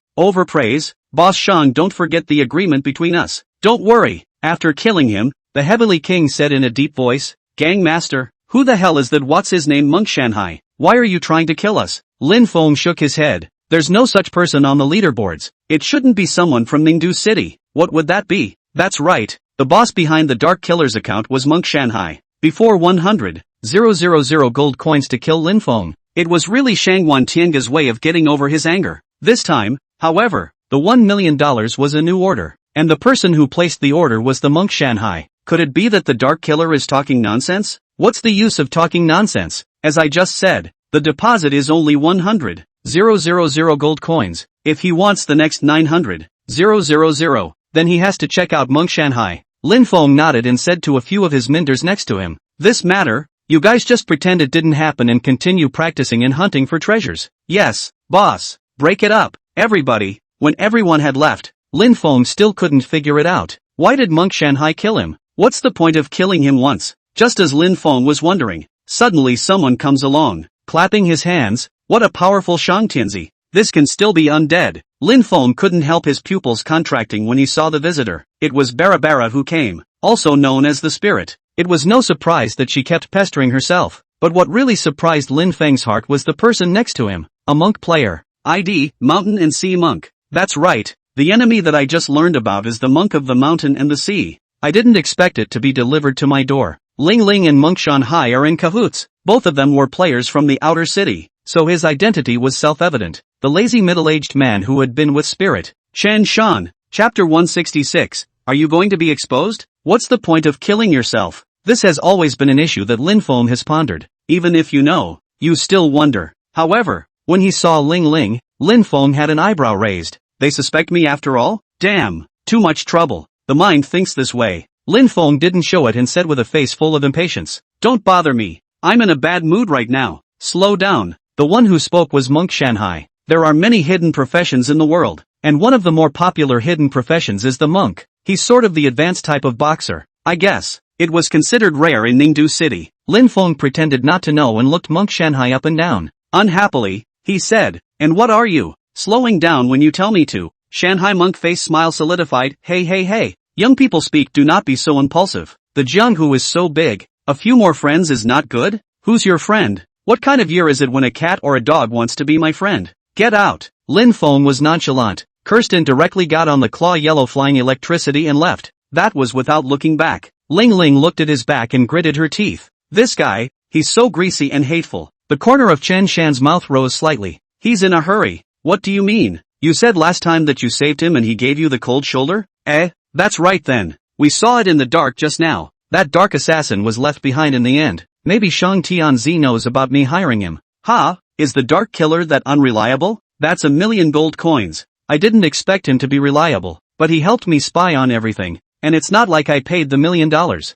Boss Shang, don't forget the agreement between us." "Don't worry." After killing him, the Heavenly King said in a deep voice, "Gangmaster, who the hell is that? What's his name? Monk Shanhai. Why are you trying to kill us?" Lin Feng shook his head. "There's no such person on the leaderboards. It shouldn't be someone from Ningdu City. What would that be?" "That's right. The boss behind the Dark Killer's account was Monk Shanhai. Before 100,000 gold coins to kill Lin Feng. It was really Shangwan Tianga's way of getting over his anger. This time, however, the $1 million was a new order, and the person who placed the order was the Monk Shanhai. Could it be that the Dark Killer is talking nonsense? What's the use of talking nonsense? As I just said, the deposit is only 100,000 gold coins. If he wants the next 900,000, then he has to check out Monk Shanhai. Lin Feng nodded and said to a few of his minders next to him, "This matter, you guys just pretend it didn't happen and continue practicing and hunting for treasures." "Yes, boss, break it up, everybody." When everyone had left, Lin Feng still couldn't figure it out. Why did Monk Shanhai kill him? What's the point of killing him once? Just as Lin Feng was wondering, suddenly someone comes along, clapping his hands. What a powerful Shang Tianzi. This can still be undead. Lin Feng couldn't help his pupils contracting when he saw the visitor. It was Barabara who came, also known as the Spirit. It was no surprise that she kept pestering herself, but what really surprised Lin Feng's heart was the person next to him, a monk player. ID, Mountain and Sea Monk. That's right, the enemy that I just learned about is the monk of the mountain and the sea. I didn't expect it to be delivered to my door. Ling Ling and Monk Shanhai are in cahoots. Both of them were players from the outer city, so his identity was self-evident. The lazy middle-aged man who had been with Spirit. Chen Shan, Chapter 166. Are you going to be exposed? What's the point of killing yourself? This has always been an issue that Lin Feng has pondered. Even if you know, you still wonder. However, when he saw Ling Ling, Lin Feng had an eyebrow raised. They suspect me after all? Damn, too much trouble. The mind thinks this way. Lin Feng didn't show it and said with a face full of impatience, "Don't bother me. I'm in a bad mood right now. Slow down." The one who spoke was Monk Shanhai. There are many hidden professions in the world, and one of the more popular hidden professions is the monk. He's sort of the advanced type of boxer, I guess. It was considered rare in Ningdu City. Lin Feng pretended not to know and looked Monk Shanhai up and down. Unhappily, he said, "And what are you? Slowing down when you tell me to." Shanhai monk face smile solidified. Hey, young people speak, do not be so impulsive. The Jianghu is so big. A few more friends is not good? Who's your friend? What kind of year is it when a cat or a dog wants to be my friend? Get out. Lin Feng was nonchalant. Kirsten directly got on the claw yellow flying electricity and left. That was without looking back. Ling Ling looked at his back and gritted her teeth. This guy, he's so greasy and hateful. The corner of Chen Shan's mouth rose slightly. He's in a hurry. What do you mean? You said last time that you saved him and he gave you the cold shoulder? That's right then. We saw it in the dark just now. That dark assassin was left behind in the end. Maybe Shang Tianzi knows about me hiring him. Ha, is the dark killer that unreliable? That's 1,000,000 gold coins. I didn't expect him to be reliable, but he helped me spy on everything, and it's not like I paid the $1,000,000.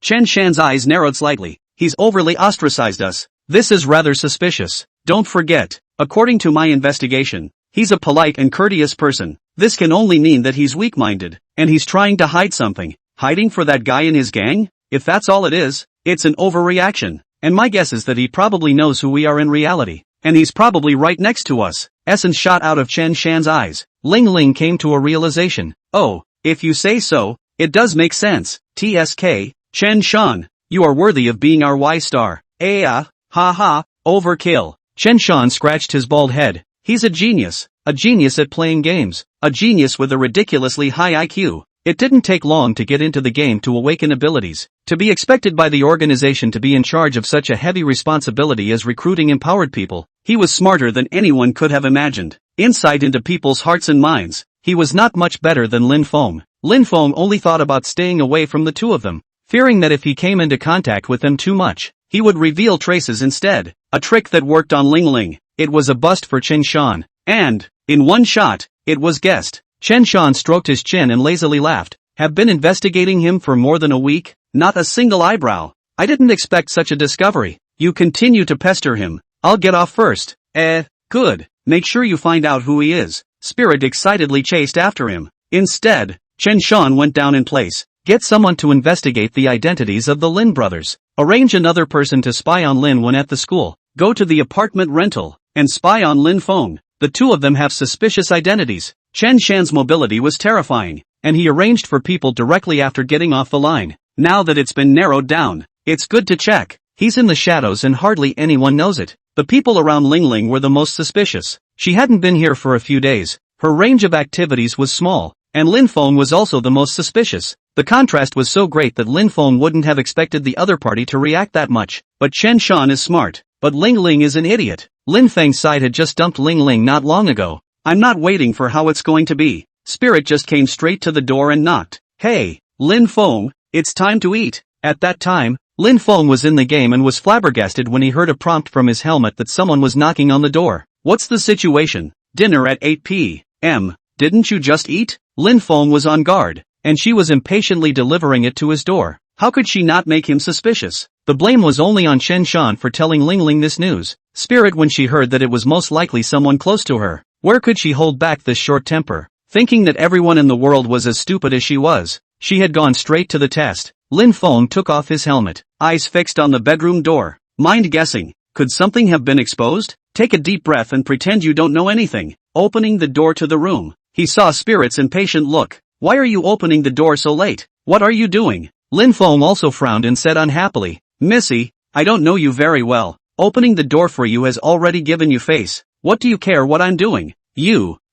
Chen Shan's eyes narrowed slightly. He's overly ostracized us. This is rather suspicious. Don't forget, according to my investigation, he's a polite and courteous person. This can only mean that he's weak-minded, and he's trying to hide something. Hiding for that guy in his gang? If that's all it is, it's an overreaction. And my guess is that he probably knows who we are in reality. And he's probably right next to us. Essence shot out of Chen Shan's eyes. Ling Ling came to a realization. Oh, if you say so, it does make sense. TSK, Chen Shan, you are worthy of being our Y-star. Ha ha, overkill. Chen Shan scratched his bald head. He's a genius at playing games, a genius with a ridiculously high IQ. It didn't take long to get into the game to awaken abilities, to be expected by the organization to be in charge of such a heavy responsibility as recruiting empowered people. He was smarter than anyone could have imagined. Insight into people's hearts and minds. He was not much better than Lin Feng. Lin Feng only thought about staying away from the two of them, fearing that if he came into contact with them too much, he would reveal traces instead. A trick that worked on Ling Ling. It was a bust for Chen Shan. And, in one shot, it was guessed. Chen Shan stroked his chin and lazily laughed. Have been investigating him for more than a week? Not a single eyebrow. I didn't expect such a discovery. You continue to pester him. I'll get off first. Good. Make sure you find out who he is. Spirit excitedly chased after him. Instead, Chen Shan went down in place. Get someone to investigate the identities of the Lin brothers. Arrange another person to spy on Lin when at the school. Go to the apartment rental and spy on Lin Feng. The two of them have suspicious identities. Chen Shan's mobility was terrifying, and he arranged for people directly after getting off the line. Now that it's been narrowed down, it's good to check. He's in the shadows and hardly anyone knows it. The people around Ling Ling were the most suspicious. She hadn't been here for a few days. Her range of activities was small, and Lin Feng was also the most suspicious. The contrast was so great that Lin Feng wouldn't have expected the other party to react that much. But Chen Shan is smart, but Ling Ling is an idiot. Lin Feng's side had just dumped Ling Ling not long ago. I'm not waiting for how it's going to be. Spirit just came straight to the door and knocked. Hey, Lin Feng, it's time to eat. At that time, Lin Feng was in the game and was flabbergasted when he heard a prompt from his helmet that someone was knocking on the door. What's the situation? Dinner at 8 p.m. Didn't you just eat? Lin Feng was on guard, and she was impatiently delivering it to his door. How could she not make him suspicious? The blame was only on Chen Shan for telling Ling Ling this news. Spirit when she heard that it was most likely someone close to her. Where could she hold back this short temper? Thinking that everyone in the world was as stupid as she was, she had gone straight to the test. Lin Feng took off his helmet, eyes fixed on the bedroom door. Mind guessing, could something have been exposed? Take a deep breath and pretend you don't know anything. Opening the door to the room, he saw Spirit's impatient look. Why are you opening the door so late? What are you doing? Lin Feng also frowned and said unhappily, Missy, I don't know you very well. Opening the door for you has already given you face. What do you care what I'm doing?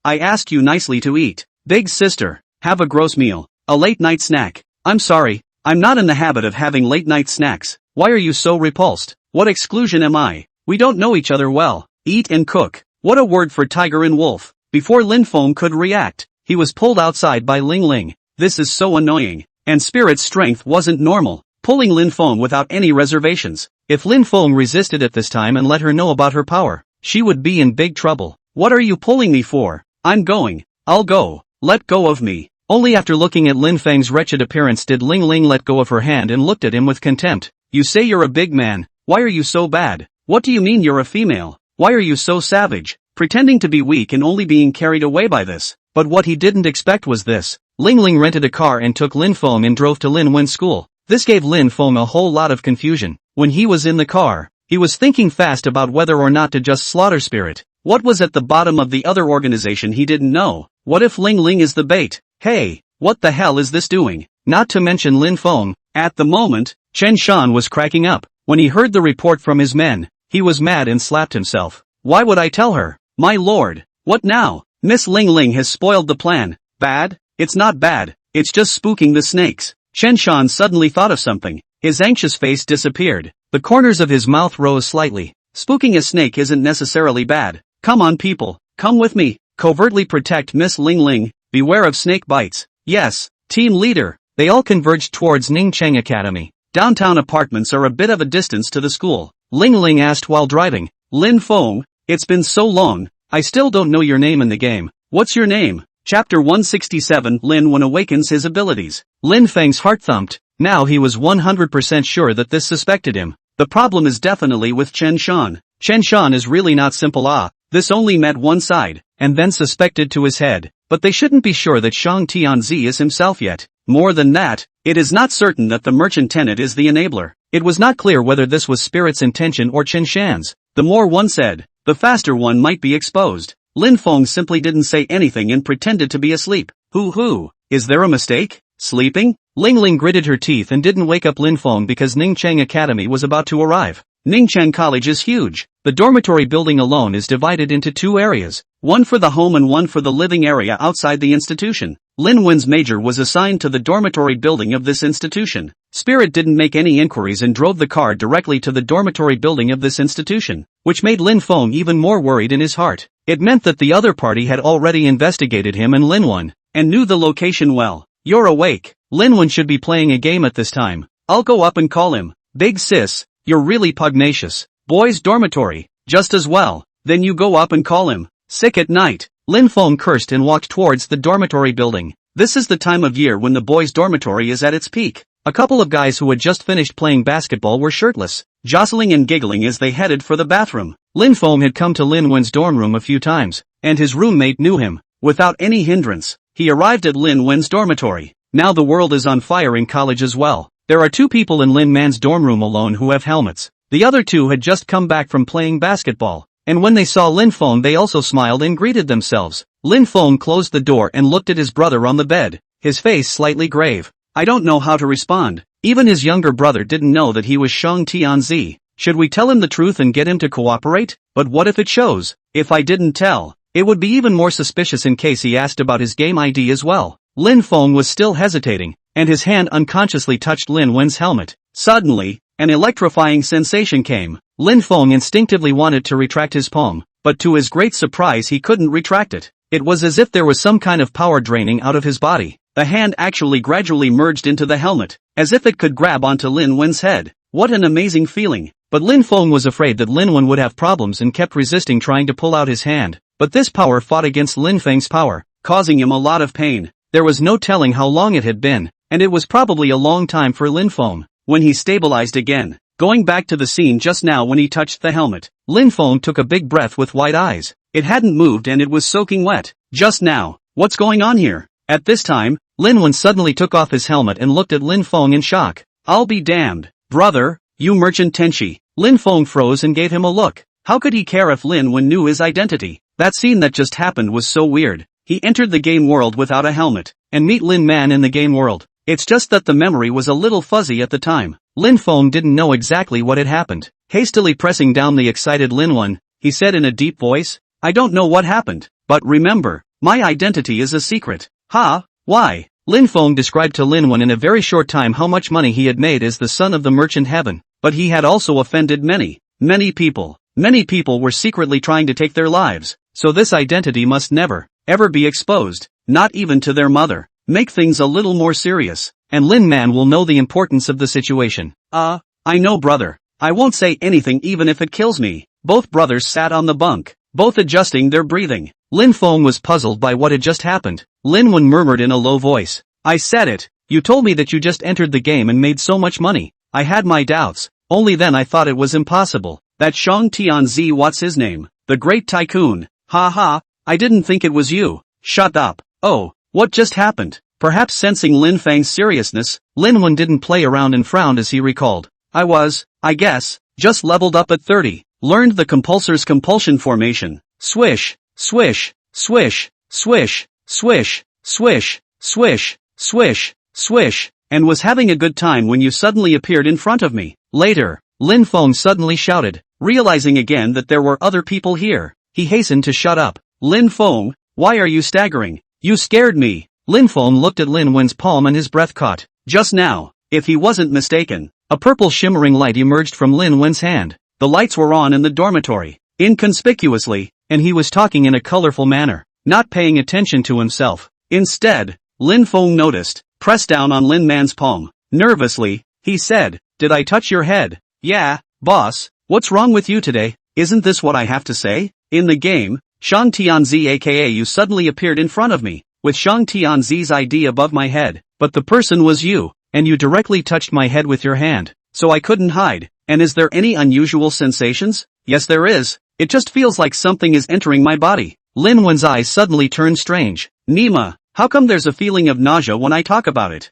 I asked you nicely to eat. Big sister, have a gross meal. A late night snack. I'm sorry, I'm not in the habit of having late night snacks. Why are you so repulsed? What exclusion am I? We don't know each other well. Eat and cook. What a word for tiger and wolf. Before Lin Feng could react, he was pulled outside by Ling Ling. This is so annoying. And Spirit's strength wasn't normal, pulling Lin Feng without any reservations. If Lin Feng resisted at this time and let her know about her power, she would be in big trouble. What are you pulling me for? I'm going. I'll go. Let go of me. Only after looking at Lin Feng's wretched appearance did Ling Ling let go of her hand and looked at him with contempt. You say you're a big man. Why are you so bad? What do you mean you're a female? Why are you so savage? Pretending to be weak and only being carried away by this. But what he didn't expect was this. Ling Ling rented a car and took Lin Feng and drove to Lin Wen's school. This gave Lin Feng a whole lot of confusion. When he was in the car, he was thinking fast about whether or not to just slaughter Spirit. What was at the bottom of the other organization he didn't know? What if Ling Ling is the bait? Hey, what the hell is this doing? Not to mention Lin Feng, At the moment, Chen Shan was cracking up. When he heard the report from his men, he was mad and slapped himself. Why would I tell her? My lord, what now? Miss Ling Ling has spoiled the plan. Bad? It's not bad, it's just spooking the snakes. Chen Shan suddenly thought of something. His anxious face disappeared. The corners of his mouth rose slightly. Spooking a snake isn't necessarily bad. Come on people, come with me. Covertly protect Miss Ling Ling, beware of snake bites. Yes, team leader. They all converged towards Ningcheng Academy. Downtown apartments are a bit of a distance to the school. Ling Ling asked while driving. Lin Feng, it's been so long, I still don't know your name in the game. What's your name? Chapter 167 Lin Wen awakens his abilities. Lin Feng's heart thumped. Now he was 100% sure that this suspected him. The problem is definitely with Chen Shan. Chen Shan is really not simple. This only met one side, and then suspected to his head. But they shouldn't be sure that Shang Tianzi is himself yet. More than that, it is not certain that the merchant tenant is the enabler. It was not clear whether this was Spirit's intention or Chen Shan's. The more one said, the faster one might be exposed. Lin Feng simply didn't say anything and pretended to be asleep. Hoo, is there a mistake? Sleeping? Ling Ling gritted her teeth and didn't wake up Lin Feng because Ningcheng Academy was about to arrive. Ningcheng College is huge. The dormitory building alone is divided into two areas, one for the home and one for the living area outside the institution. Lin Wen's major was assigned to the dormitory building of this institution. Spirit didn't make any inquiries and drove the car directly to the dormitory building of this institution, which made Lin Feng even more worried in his heart. It meant that the other party had already investigated him and Lin Wen, and knew the location well. You're awake. Lin Wen should be playing a game at this time. I'll go up and call him. Big sis, you're really pugnacious. Boys' dormitory, just as well. Then you go up and call him. Sick at night. Lin Feng cursed and walked towards the dormitory building. This is the time of year when the boys' dormitory is at its peak. A couple of guys who had just finished playing basketball were shirtless, jostling and giggling as they headed for the bathroom. Lin Feng had come to Lin Wen's dorm room a few times, and his roommate knew him. Without any hindrance, he arrived at Lin Wen's dormitory. Now the world is on fire in college as well. There are two people in Lin Man's dorm room alone who have helmets. The other two had just come back from playing basketball, and when they saw Lin Feng they also smiled and greeted themselves. Lin Feng closed the door and looked at his brother on the bed, his face slightly grave. I don't know how to respond. Even his younger brother didn't know that he was Shang Tianzi. Should we tell him the truth and get him to cooperate? But what if it shows? If I didn't tell, it would be even more suspicious in case he asked about his game ID as well. Lin Feng was still hesitating, and his hand unconsciously touched Lin Wen's helmet. Suddenly, an electrifying sensation came. Lin Feng instinctively wanted to retract his palm, but to his great surprise he couldn't retract it. It was as if there was some kind of power draining out of his body. The hand actually gradually merged into the helmet, as if it could grab onto Lin Wen's head. What an amazing feeling. But Lin Feng was afraid that Lin Wen would have problems and kept resisting trying to pull out his hand. But this power fought against Lin Feng's power, causing him a lot of pain. There was no telling how long it had been, and it was probably a long time for Lin Feng. When he stabilized again, going back to the scene just now when he touched the helmet, Lin Feng took a big breath with wide eyes. It hadn't moved and it was soaking wet. Just now, what's going on here? At this time, Lin Wen suddenly took off his helmet and looked at Lin Feng in shock. I'll be damned. Brother, you merchant Tenchi. Lin Feng froze and gave him a look. How could he care if Lin Wen knew his identity? That scene that just happened was so weird. He entered the game world without a helmet, and meet Lin Man in the game world. It's just that the memory was a little fuzzy at the time. Lin Feng didn't know exactly what had happened. Hastily pressing down the excited Lin Wen, he said in a deep voice, I don't know what happened, but remember, my identity is a secret. Ha, why? Lin Feng described to Lin Wen in a very short time how much money he had made as the son of the merchant heaven, but he had also offended many people. Many people were secretly trying to take their lives, so this identity must never, ever be exposed, not even to their mother. Make things a little more serious, and Lin Man will know the importance of the situation. I know brother. I won't say anything even if it kills me. Both brothers sat on the bunk, both adjusting their breathing. Lin Feng was puzzled by what had just happened. Lin Wen murmured in a low voice. I said it. You told me that you just entered the game and made so much money. I had my doubts. Only then I thought it was impossible. That Shang Tianzi, what's his name? The great tycoon. Ha ha, I didn't think it was you. Shut up. Oh, what just happened? Perhaps sensing Lin Feng's seriousness, Lin Wen didn't play around and frowned as he recalled. I guess, just leveled up at 30. Learned the compulsor's compulsion formation. Swish, swish, swish, swish, swish, swish, swish, swish, swish. and was having a good time when you suddenly appeared in front of me. Later, Lin Feng suddenly shouted, realizing again that there were other people here. He hastened to shut up. Lin Feng, why are you staggering? You scared me. Lin Feng looked at Lin Wen's palm and his breath caught. Just now, if he wasn't mistaken, a purple shimmering light emerged from Lin Wen's hand. The lights were on in the dormitory, inconspicuously, and he was talking in a colorful manner, not paying attention to himself. Instead, Lin Feng noticed, pressed down on Lin Man's palm. Nervously, he said, did I touch your head? Yeah, boss, what's wrong with you today? Isn't this what I have to say? In the game, Shang Tianzi aka you suddenly appeared in front of me, with Shang Tianzi's ID above my head, but the person was you, and you directly touched my head with your hand, so I couldn't hide. And is there any unusual sensations? Yes there is, it just feels like something is entering my body. Lin Wen's eyes suddenly turned strange. Nima, how come there's a feeling of nausea when I talk about it?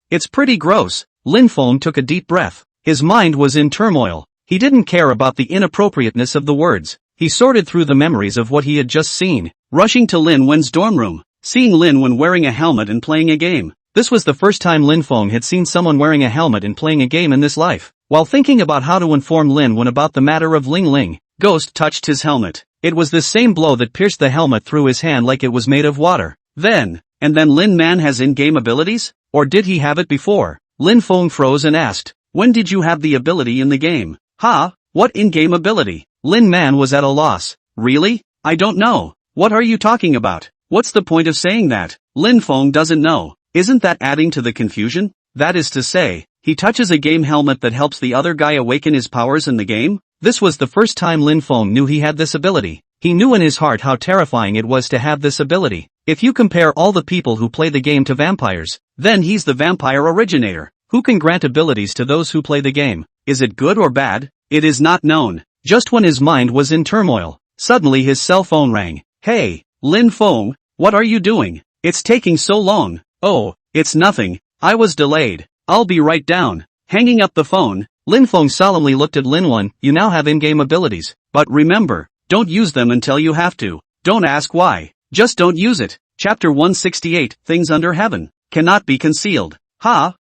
It's pretty gross. Lin Feng took a deep breath. His mind was in turmoil. He didn't care about the inappropriateness of the words. He sorted through the memories of what he had just seen, rushing to Lin Wen's dorm room, seeing Lin Wen wearing a helmet and playing a game. This was the first time Lin Feng had seen someone wearing a helmet and playing a game in this life. While thinking about how to inform Lin Wen about the matter of Ling Ling, Ghost touched his helmet. It was this same blow that pierced the helmet through his hand like it was made of water. Then Lin Man has in-game abilities? Or did he have it before? Lin Feng froze and asked, when did you have the ability in the game? What in-game ability? Lin Man was at a loss. Really? I don't know. What are you talking about? What's the point of saying that? Lin Feng doesn't know. Isn't that adding to the confusion? That is to say, he touches a game helmet that helps the other guy awaken his powers in the game? This was the first time Lin Feng knew he had this ability. He knew in his heart how terrifying it was to have this ability. If you compare all the people who play the game to vampires, then he's the vampire originator, who can grant abilities to those who play the game. Is it good or bad? It is not known. Just when his mind was in turmoil, suddenly his cell phone rang. Hey, Lin Feng, what are you doing? It's taking so long. Oh, it's nothing. I was delayed. I'll be right down. Hanging up the phone, Lin Feng solemnly looked at Lin Wen. You now have in-game abilities, but remember, don't use them until you have to. Don't ask why. Just don't use it. Chapter 168, Things Under Heaven, cannot be concealed.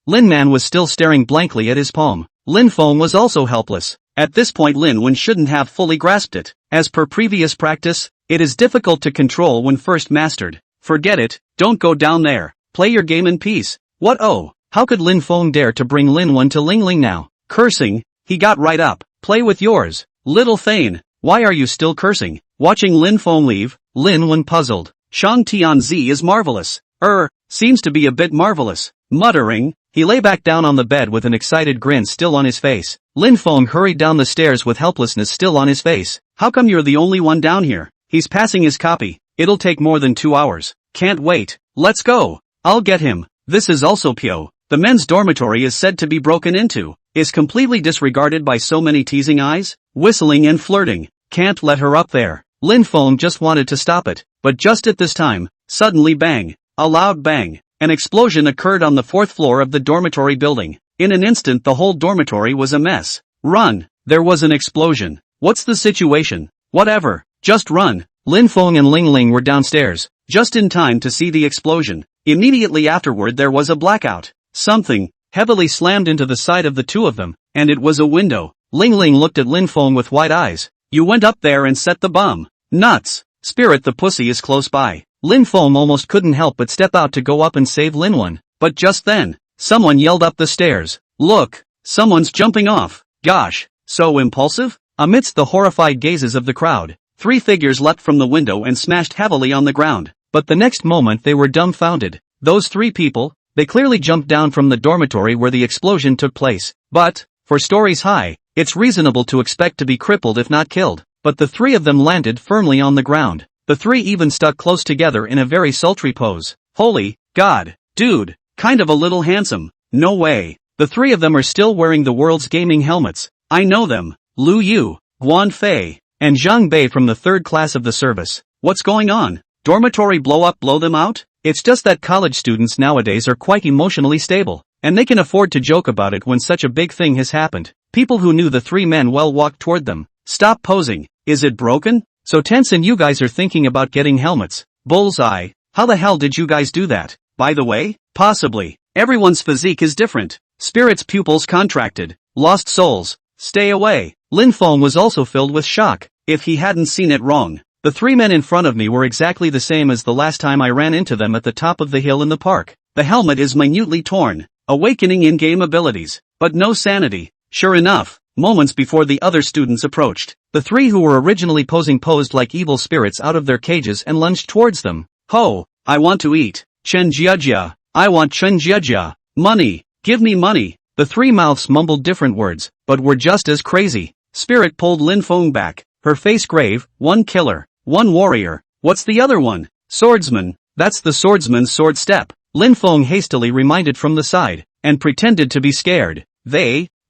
Lin Man was still staring blankly at his palm. Lin Feng was also helpless. At this point Lin Wen shouldn't have fully grasped it. As per previous practice, it is difficult to control when first mastered. Forget it, don't go down there. Play your game in peace. What oh? How could Lin Feng dare to bring Lin Wen to Ling Ling now? Cursing, he got right up. Play with yours. Little Thane, why are you still cursing? Watching Lin Feng leave, Lin Wen puzzled. Shang Tianzi is marvelous. Seems to be a bit marvelous. Muttering, he lay back down on the bed with an excited grin still on his face. Lin Feng hurried down the stairs with helplessness still on his face. How come you're the only one down here? He's passing his copy. It'll take more than 2 hours. Can't wait. Let's go. I'll get him. This is also Pyo. The men's dormitory is said to be broken into. Is completely disregarded by so many teasing eyes, whistling and flirting. Can't let her up there. Lin Feng just wanted to stop it, but just at this time, suddenly bang. A loud bang. An explosion occurred on the 4th floor of the dormitory building. In an instant the whole dormitory was a mess. Run! There was an explosion. What's the situation? Whatever. Just run. Lin Feng and Ling Ling were downstairs, just in time to see the explosion. Immediately afterward there was a blackout. Something heavily slammed into the side of the two of them, and it was a window. Ling Ling looked at Lin Feng with wide eyes. You went up there and set the bomb. Nuts. Spirit, the pussy is close by. Lin Feng almost couldn't help but step out to go up and save Lin Wen. But just then, someone yelled up the stairs. Look, someone's jumping off. Gosh, so impulsive? Amidst the horrified gazes of the crowd, 3 figures leapt from the window and smashed heavily on the ground. But the next moment they were dumbfounded. Those 3 people, they clearly jumped down from the dormitory where the explosion took place. But, for stories high, it's reasonable to expect to be crippled if not killed. But the 3 of them landed firmly on the ground. The 3 even stuck close together in a very sultry pose. Holy God, dude, kind of a little handsome. No way. The 3 of them are still wearing the world's gaming helmets. I know them. Lu Yu, Guan Fei, and Zhang Bei from the 3rd class of the service. What's going on? Dormitory blow up, blow them out? It's just that college students nowadays are quite emotionally stable, and they can afford to joke about it when such a big thing has happened. People who knew the 3 men well walked toward them. Stop posing. Is it broken? So tense, and you guys are thinking about getting helmets. Bullseye. How the hell did you guys do that? By the way, possibly. Everyone's physique is different. Spirit's pupils contracted. Lost souls, stay away. Lin Feng was also filled with shock. If he hadn't seen it wrong, the three men in front of me were exactly the same as the last time I ran into them at the top of the hill in the park. The helmet is minutely torn, awakening in-game abilities, but no sanity. Sure enough, moments before the other students approached, the three who were originally posed like evil spirits out of their cages and lunged towards them. Ho, I want to eat. Chen Jiajia. I want Chen Jiajia. Money. Give me money. The three mouths mumbled different words, but were just as crazy. Spirit pulled Lin Feng back, her face grave. One killer. One warrior. What's the other one? Swordsman. That's the swordsman's sword step. Lin Feng hastily reminded from the side, and pretended to be scared.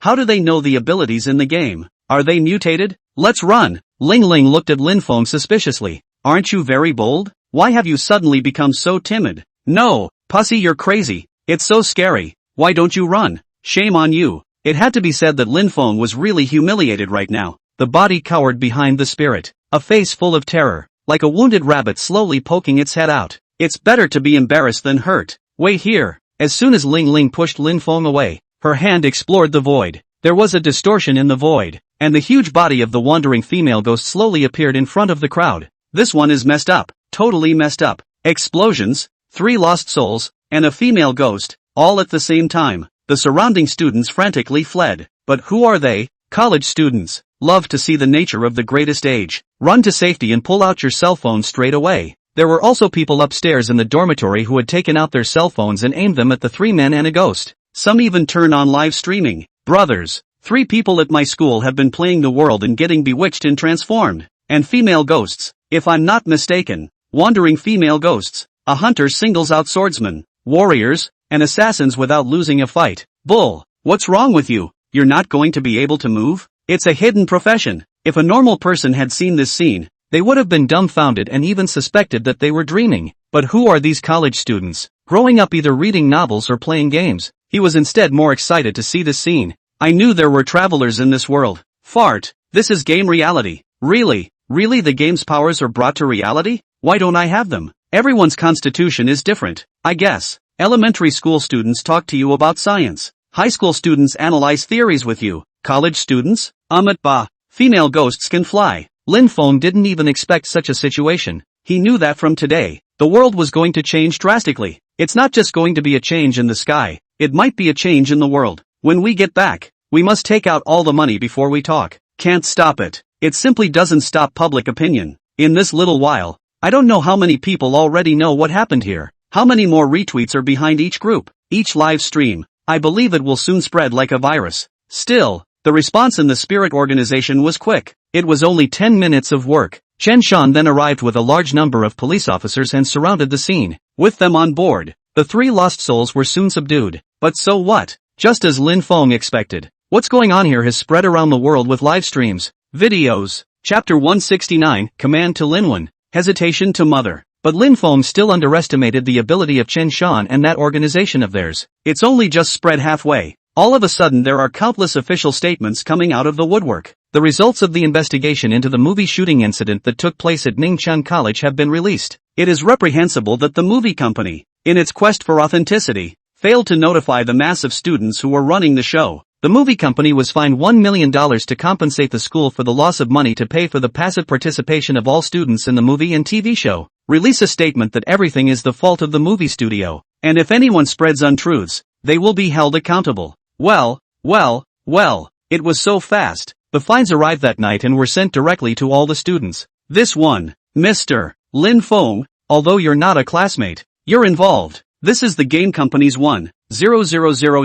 How do they know the abilities in the game? Are they mutated? Let's run. Ling Ling looked at Lin Feng suspiciously. Aren't you very bold? Why have you suddenly become so timid? No, Pussy, you're crazy. It's so scary. Why don't you run? Shame on you. It had to be said that Lin Feng was really humiliated right now. The body cowered behind the spirit, a face full of terror, like a wounded rabbit slowly poking its head out. It's better to be embarrassed than hurt. Wait here. As soon as Ling Ling pushed Lin Feng away, her hand explored the void. There was a distortion in the void, and the huge body of the wandering female ghost slowly appeared in front of the crowd. This one is messed up, totally messed up. Explosions, 3 lost souls, and a female ghost, all at the same time. The surrounding students frantically fled. But who are they? College students. Love to see the nature of the greatest age. Run to safety and pull out your cell phone straight away. There were also people upstairs in the dormitory who had taken out their cell phones and aimed them at the 3 men and a ghost. Some even turn on live streaming. Brothers, 3 people at my school have been playing the world and getting bewitched and transformed. And female ghosts, if I'm not mistaken. Wandering female ghosts. A hunter singles out swordsmen, warriors, and assassins without losing a fight. Bull, what's wrong with you? You're not going to be able to move? It's a hidden profession. If a normal person had seen this scene, they would have been dumbfounded and even suspected that they were dreaming. But who are these college students? Growing up either reading novels or playing games, he was instead more excited to see this scene. I knew there were travelers in this world. Fart, this is game reality. Really the game's powers are brought to reality? Why don't I have them? Everyone's constitution is different, I guess. Elementary school students talk to you about science. High school students analyze theories with you. College students? Bah. Female ghosts can fly. Lin Feng didn't even expect such a situation. He knew that from today, the world was going to change drastically. It's not just going to be a change in the sky, it might be a change in the world. When we get back, we must take out all the money before we talk. Can't stop it. It simply doesn't stop public opinion. In this little while, I don't know how many people already know what happened here. How many more retweets are behind each group, each live stream? I believe it will soon spread like a virus. Still, the response in the spirit organization was quick. It was only 10 minutes of work. Chen Shan then arrived with a large number of police officers and surrounded the scene. With them on board, the 3 lost souls were soon subdued. But so what? Just as Lin Feng expected. What's going on here has spread around the world with live streams, videos. Chapter 169, Command to Linwen. Hesitation to Mother. But Lin Feng still underestimated the ability of Chen Shan and that organization of theirs. It's only just spread halfway. All of a sudden there are countless official statements coming out of the woodwork. The results of the investigation into the movie shooting incident that took place at Ningqian College have been released. It is reprehensible that the movie company, in its quest for authenticity, failed to notify the mass of students who were running the show. The movie company was fined $1 million to compensate the school for the loss of money to pay for the passive participation of all students in the movie and TV show. Release a statement that everything is the fault of the movie studio, and if anyone spreads untruths, they will be held accountable. Well, it was so fast. The fines arrived that night and were sent directly to all the students. This one, Mr. Lin Feng, although you're not a classmate, you're involved. This is the game company's 1,000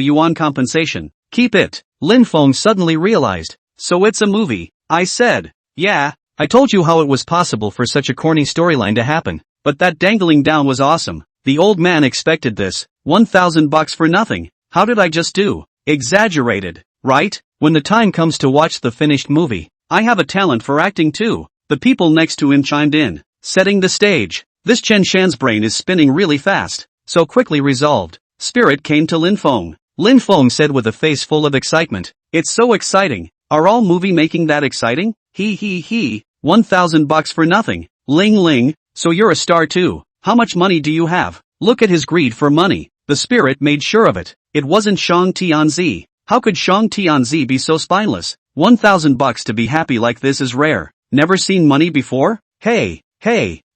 yuan compensation. Keep it. Lin Feng suddenly realized. So it's a movie, I said. Yeah, I told you how it was possible for such a corny storyline to happen. But that dangling down was awesome. The old man expected this. $1,000 for nothing. How did I just do? Exaggerated, right? When the time comes to watch the finished movie, I have a talent for acting too. The people next to him chimed in, setting the stage. This Chen Shan's brain is spinning really fast. So quickly resolved. Spirit came to Lin Feng. Lin Feng said with a face full of excitement. It's so exciting. Are all movie making that exciting? He. $1,000 for nothing. Ling Ling, so you're a star too. How much money do you have? Look at his greed for money. The spirit made sure of it. It wasn't Shang Tianzi. How could Shang Tianzi be so spineless? 1,000 bucks to be happy like this is rare. Never seen money before? Hey,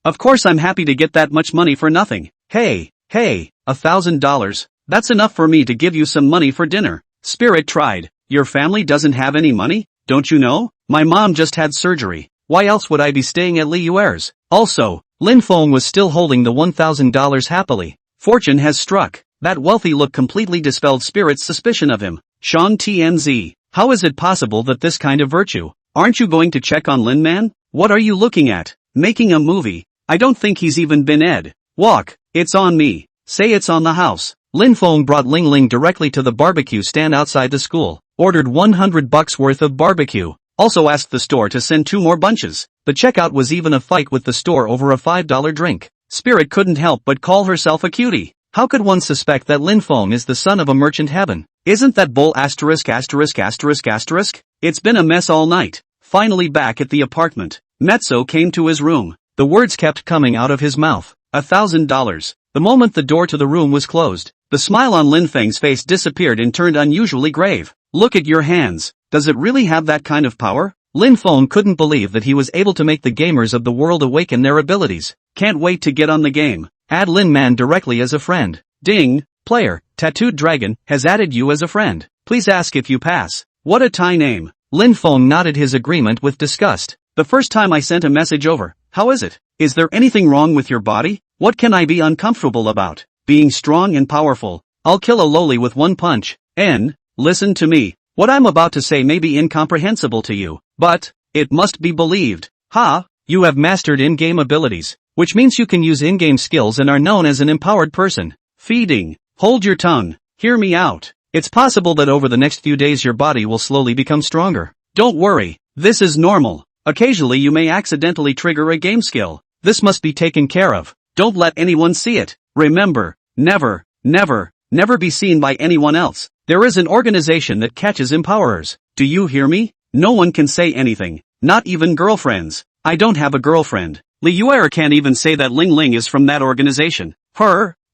of course I'm happy to get that much money for nothing. Hey, $1,000. That's enough for me to give you some money for dinner. Spirit tried. Your family doesn't have any money? Don't you know? My mom just had surgery. Why else would I be staying at Li Yuer's? Also, Lin Feng was still holding the $1,000 happily. Fortune has struck. That wealthy look completely dispelled Spirit's suspicion of him. Shang Tianzi. How is it possible that this kind of virtue? Aren't you going to check on Lin Man? What are you looking at? Making a movie? I don't think he's even been ed. Walk. It's on me. Say it's on the house. Lin Feng brought Ling Ling directly to the barbecue stand outside the school. Ordered 100 bucks worth of barbecue. Also asked the store to send 2 more bunches. The checkout was even a fight with the store over a $5 drink. Spirit couldn't help but call herself a cutie. How could one suspect that Lin Feng is the son of a merchant heaven? Isn't that bull asterisk? It's been a mess all night. Finally back at the apartment. Mezzo came to his room. The words kept coming out of his mouth. $1,000. The moment the door to the room was closed, the smile on Lin Feng's face disappeared and turned unusually grave. Look at your hands. Does it really have that kind of power? Lin Feng couldn't believe that he was able to make the gamers of the world awaken their abilities. Can't wait to get on the game. Add Lin Man directly as a friend. Ding. Player, Tattooed Dragon, has added you as a friend. Please ask if you pass. What a Thai name. Lin Feng nodded his agreement with disgust. The first time I sent a message over. How is it? Is there anything wrong with your body? What can I be uncomfortable about? Being strong and powerful. I'll kill a loli with one punch. Listen to me. What I'm about to say may be incomprehensible to you, but it must be believed. You have mastered in-game abilities, which means you can use in-game skills and are known as an empowered person. Feeding. Hold your tongue. Hear me out. It's possible that over the next few days your body will slowly become stronger. Don't worry. This is normal. Occasionally you may accidentally trigger a game skill. This must be taken care of. Don't let anyone see it. Remember, never be seen by anyone else. There is an organization that catches empowerers. Do you hear me? No one can say anything. Not even girlfriends. I don't have a girlfriend. Li Yuer can't even say that Ling Ling is from that organization.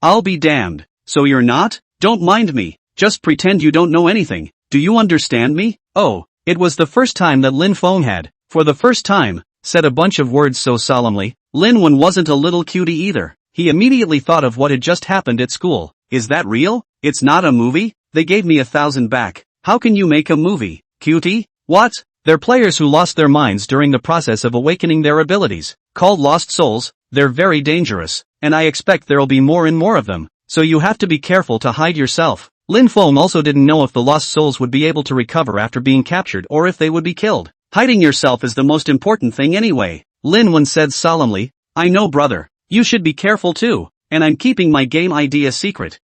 I'll be damned. So you're not? Don't mind me. Just pretend you don't know anything. Do you understand me? Oh, it was the first time that Lin Feng had, for the first time, said a bunch of words so solemnly. Lin Wen wasn't a little cutie either. He immediately thought of what had just happened at school. Is that real? It's not a movie? They gave me 1,000 back. How can you make a movie? Cutie? What? They're players who lost their minds during the process of awakening their abilities. Called lost souls. They're very dangerous. And I expect there'll be more and more of them. So you have to be careful to hide yourself. Lin Feng also didn't know if the lost souls would be able to recover after being captured or if they would be killed. Hiding yourself is the most important thing anyway. Lin Wen said solemnly. I know, brother. You should be careful too. And I'm keeping my game idea secret.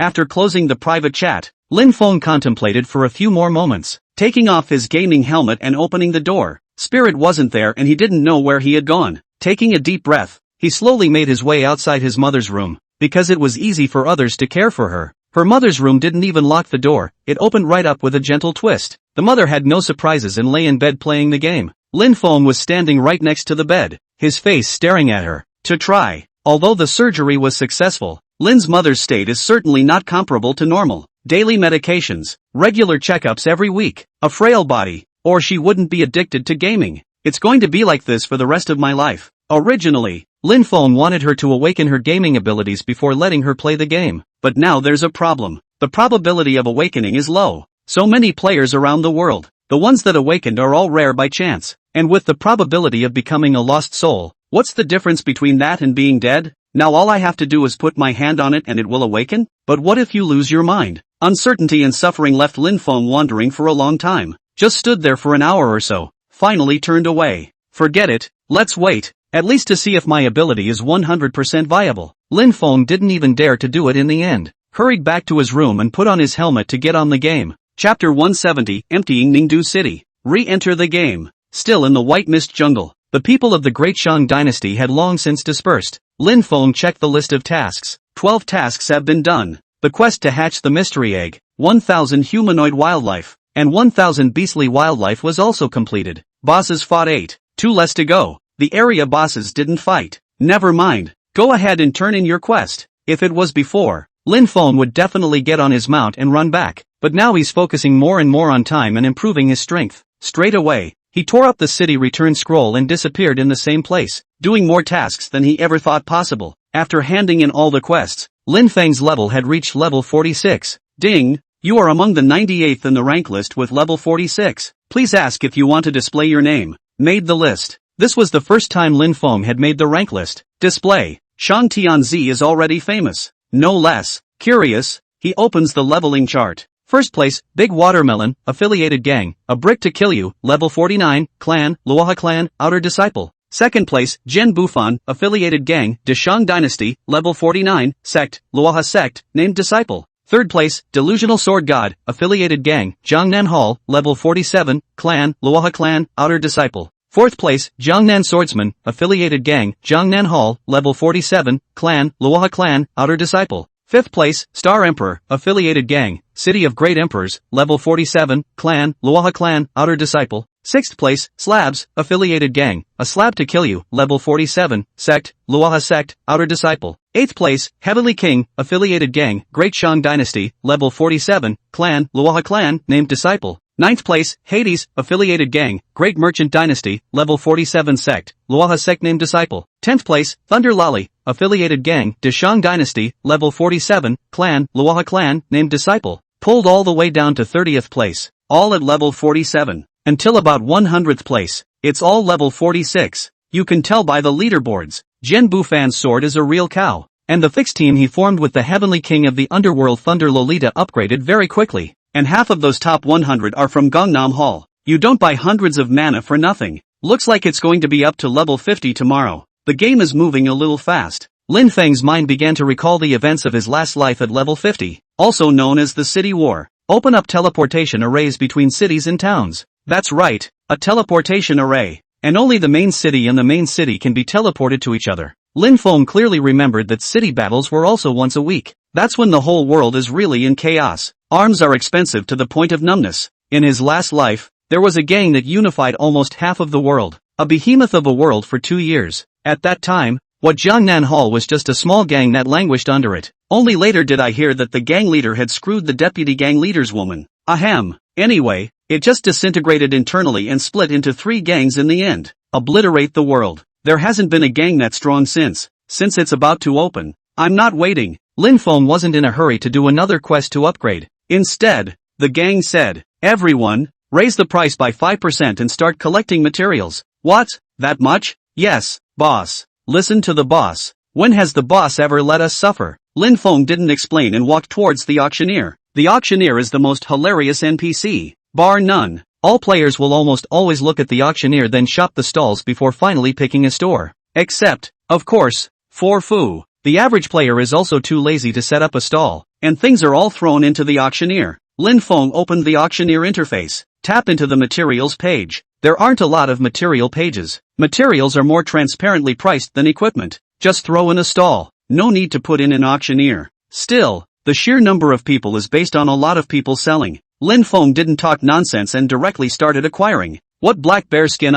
After closing the private chat, Lin Feng contemplated for a few more moments, taking off his gaming helmet and opening the door. Spirit wasn't there and he didn't know where he had gone. Taking a deep breath, he slowly made his way outside his mother's room, because it was easy for others to care for her. Her mother's room didn't even lock the door, it opened right up with a gentle twist. The mother had no surprises and lay in bed playing the game. Lin Feng was standing right next to the bed, his face staring at her. To try. Although the surgery was successful, Lin's mother's state is certainly not comparable to normal. Daily medications, regular checkups every week, a frail body, or she wouldn't be addicted to gaming. It's going to be like this for the rest of my life. Originally, Lin Feng wanted her to awaken her gaming abilities before letting her play the game. But now there's a problem. The probability of awakening is low. So many players around the world. The ones that awakened are all rare by chance. And with the probability of becoming a lost soul, what's the difference between that and being dead? Now all I have to do is put my hand on it and it will awaken? But what if you lose your mind? Uncertainty and suffering left Lin Feng wandering for a long time. Just stood there for an hour or so. Finally turned away. Forget it, let's wait, at least to see if my ability is 100% viable. Lin Feng didn't even dare to do it in the end. Hurried back to his room and put on his helmet to get on the game. Chapter 170, Emptying Ningdu City. Re-enter the game. Still in the white mist jungle, the people of the Great Shang Dynasty had long since dispersed. Lin Feng checked the list of tasks. 12 tasks have been done. The quest to hatch the mystery egg, 1,000 humanoid wildlife, and 1,000 beastly wildlife was also completed. Bosses fought 8. 2 less to go. The area bosses didn't fight. Never mind. Go ahead and turn in your quest. If it was before, Lin Feng would definitely get on his mount and run back, but now he's focusing more and more on time and improving his strength. Straight away, he tore up the city return scroll and disappeared in the same place, doing more tasks than he ever thought possible. After handing in all the quests, Lin Feng's level had reached level 46. Ding! You are among the 98th in the rank list with level 46. Please ask if you want to display your name. Made the list. This was the first time Lin Feng had made the rank list. Display. Shang Tianzi is already famous. No less. Curious, he opens the leveling chart. First place, Big Watermelon, Affiliated Gang, A Brick to Kill You, level 49, Clan, Luoha Clan, Outer Disciple. Second place, Zhen Bufan, Affiliated Gang, De Shang Dynasty, level 49, Sect, Luoha Sect, named Disciple. Third place, Delusional Sword God, Affiliated Gang, Jiangnan Hall, level 47, Clan, Luoha Clan, Outer Disciple. Fourth place, Jiangnan Swordsman, Affiliated Gang, Jiangnan Hall, level 47, Clan, Luoha Clan, Outer Disciple. Fifth place, Star Emperor, Affiliated Gang, City of Great Emperors, level 47, Clan, Luoha Clan, Outer Disciple. Sixth place, Slabs, Affiliated Gang, A Slab to Kill You, level 47, Sect, Luoha Sect, Outer Disciple. Eighth place, Heavenly King, Affiliated Gang, Great Shang Dynasty, level 47, Clan, Luoha Clan, named Disciple. Ninth place, Hades, Affiliated Gang, Great Merchant Dynasty, level 47 Sect, Luoha Sect named Disciple. 10th place, Thunder Lolly, Affiliated Gang, De Shang Dynasty, level 47, Clan, Luoha Clan, named Disciple. Pulled all the way down to 30th place, all at level 47. Until about 100th place, it's all level 46. You can tell by the leaderboards. Zhen Bufan's sword is a real cow, and the fixed team he formed with the Heavenly King of the Underworld Thunder Lolita upgraded very quickly. And half of those top 100 are from Gangnam Hall. You don't buy hundreds of mana for nothing. Looks like it's going to be up to level 50 tomorrow. The game is moving a little fast. Lin Feng's mind began to recall the events of his last life at level 50, also known as the City War. Open up teleportation arrays between cities and towns. That's right, a teleportation array. And only the main city and the main city can be teleported to each other. Lin Feng clearly remembered that city battles were also once a week. That's when the whole world is really in chaos. Arms are expensive to the point of numbness. In his last life, there was a gang that unified almost half of the world. A behemoth of a world for 2 years. At that time, what Jiangnan Hall was just a small gang that languished under it. Only later did I hear that the gang leader had screwed the deputy gang leader's woman. Ahem. Anyway, it just disintegrated internally and split into 3 gangs in the end. Obliterate the world. There hasn't been a gang that strong since it's about to open. I'm not waiting. Lin Feng wasn't in a hurry to do another quest to upgrade. Instead, the gang said, everyone, raise the price by 5% and start collecting materials. What? That much? Yes, boss. Listen to the boss. When has the boss ever let us suffer? Lin Feng didn't explain and walked towards the auctioneer. The auctioneer is the most hilarious NPC. Bar none. All players will almost always look at the auctioneer then shop the stalls before finally picking a store. Except, of course, for Fu. The average player is also too lazy to set up a stall, and things are all thrown into the auctioneer. Lin Feng opened the auctioneer interface. Tap into the materials page. There aren't a lot of material pages. Materials are more transparently priced than equipment. Just throw in a stall. No need to put in an auctioneer. Still, the sheer number of people is based on a lot of people selling. Lin Feng didn't talk nonsense and directly started acquiring. What black bear skin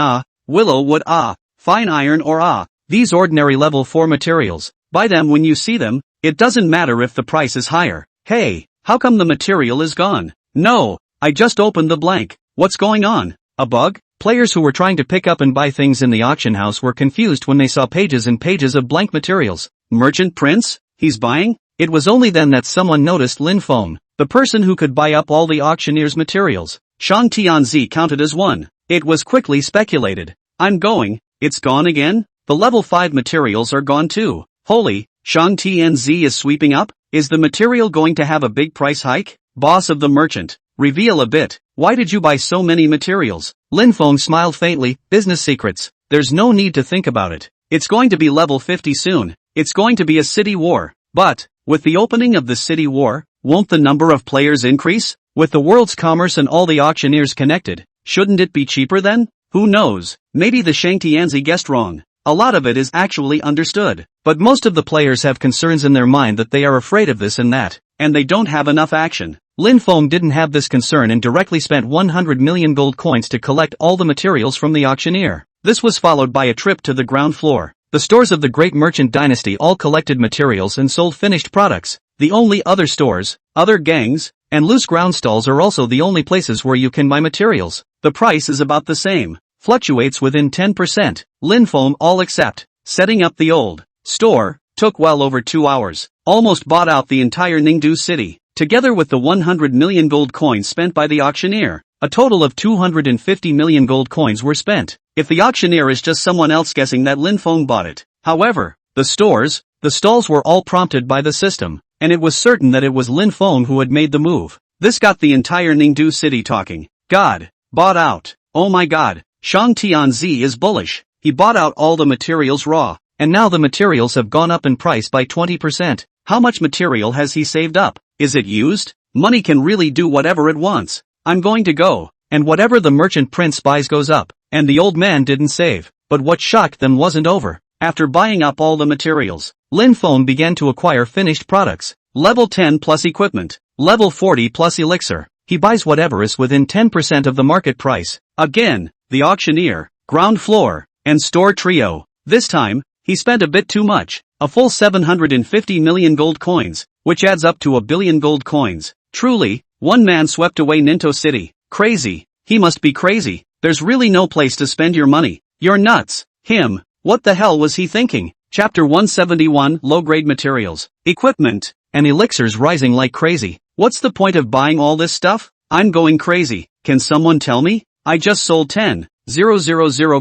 willow wood fine iron or these ordinary level 4 materials. Buy them when you see them, it doesn't matter if the price is higher. Hey, how come the material is gone? No, I just opened the blank. What's going on? A bug? Players who were trying to pick up and buy things in the auction house were confused when they saw pages and pages of blank materials. Merchant Prince? He's buying? It was only then that someone noticed Lin Feng, the person who could buy up all the auctioneer's materials. Shang Tianzi counted as one. It was quickly speculated. I'm going, it's gone again? The level 5 materials are gone too. Holy, Shang Tianzi is sweeping up? Is the material going to have a big price hike? Boss of the merchant, reveal a bit. Why did you buy so many materials? Lin Feng smiled faintly. Business secrets. There's no need to think about it. It's going to be level 50 soon. It's going to be a city war. But, with the opening of the city war, won't the number of players increase? With the world's commerce and all the auctioneers connected, shouldn't it be cheaper then? Who knows? Maybe the Shang Tianzi guessed wrong. A lot of it is actually understood. But most of the players have concerns in their mind that they are afraid of this and that, and they don't have enough action. Lin Feng didn't have this concern and directly spent 100 million gold coins to collect all the materials from the auctioneer. This was followed by a trip to the ground floor. The stores of the Great Merchant Dynasty all collected materials and sold finished products. The only other stores, other gangs, and loose ground stalls are also the only places where you can buy materials. The price is about the same, fluctuates within 10%. Linfeng all except, setting up the old store, took well over 2 hours, almost bought out the entire Ningdu city, together with the 100 million gold coins spent by the auctioneer. A total of 250 million gold coins were spent. If the auctioneer is just someone else guessing that Linfeng bought it. However, the stalls were all prompted by the system, and it was certain that it was Linfeng who had made the move. This got the entire Ningdu city talking. God, bought out. Oh my god, Shang Tianzi is bullish. He bought out all the materials raw, and now the materials have gone up in price by 20%. How much material has he saved up? Is it used? Money can really do whatever it wants. I'm going to go, and whatever the merchant prince buys goes up, and the old man didn't save. But what shocked them wasn't over. After buying up all the materials, Linfeng began to acquire finished products. Level 10 plus equipment, level 40 plus elixir. He buys whatever is within 10% of the market price. Again, the auctioneer, ground floor, and store trio. This time, he spent a bit too much, a full 750 million gold coins, which adds up to 1 billion gold coins. Truly, one man swept away Ninto City. Crazy. He must be crazy. There's really no place to spend your money. You're nuts. Him. What the hell was he thinking? Chapter 171 Low-grade materials, equipment, and elixirs rising like crazy. What's the point of buying all this stuff? I'm going crazy. Can someone tell me? I just sold 10,000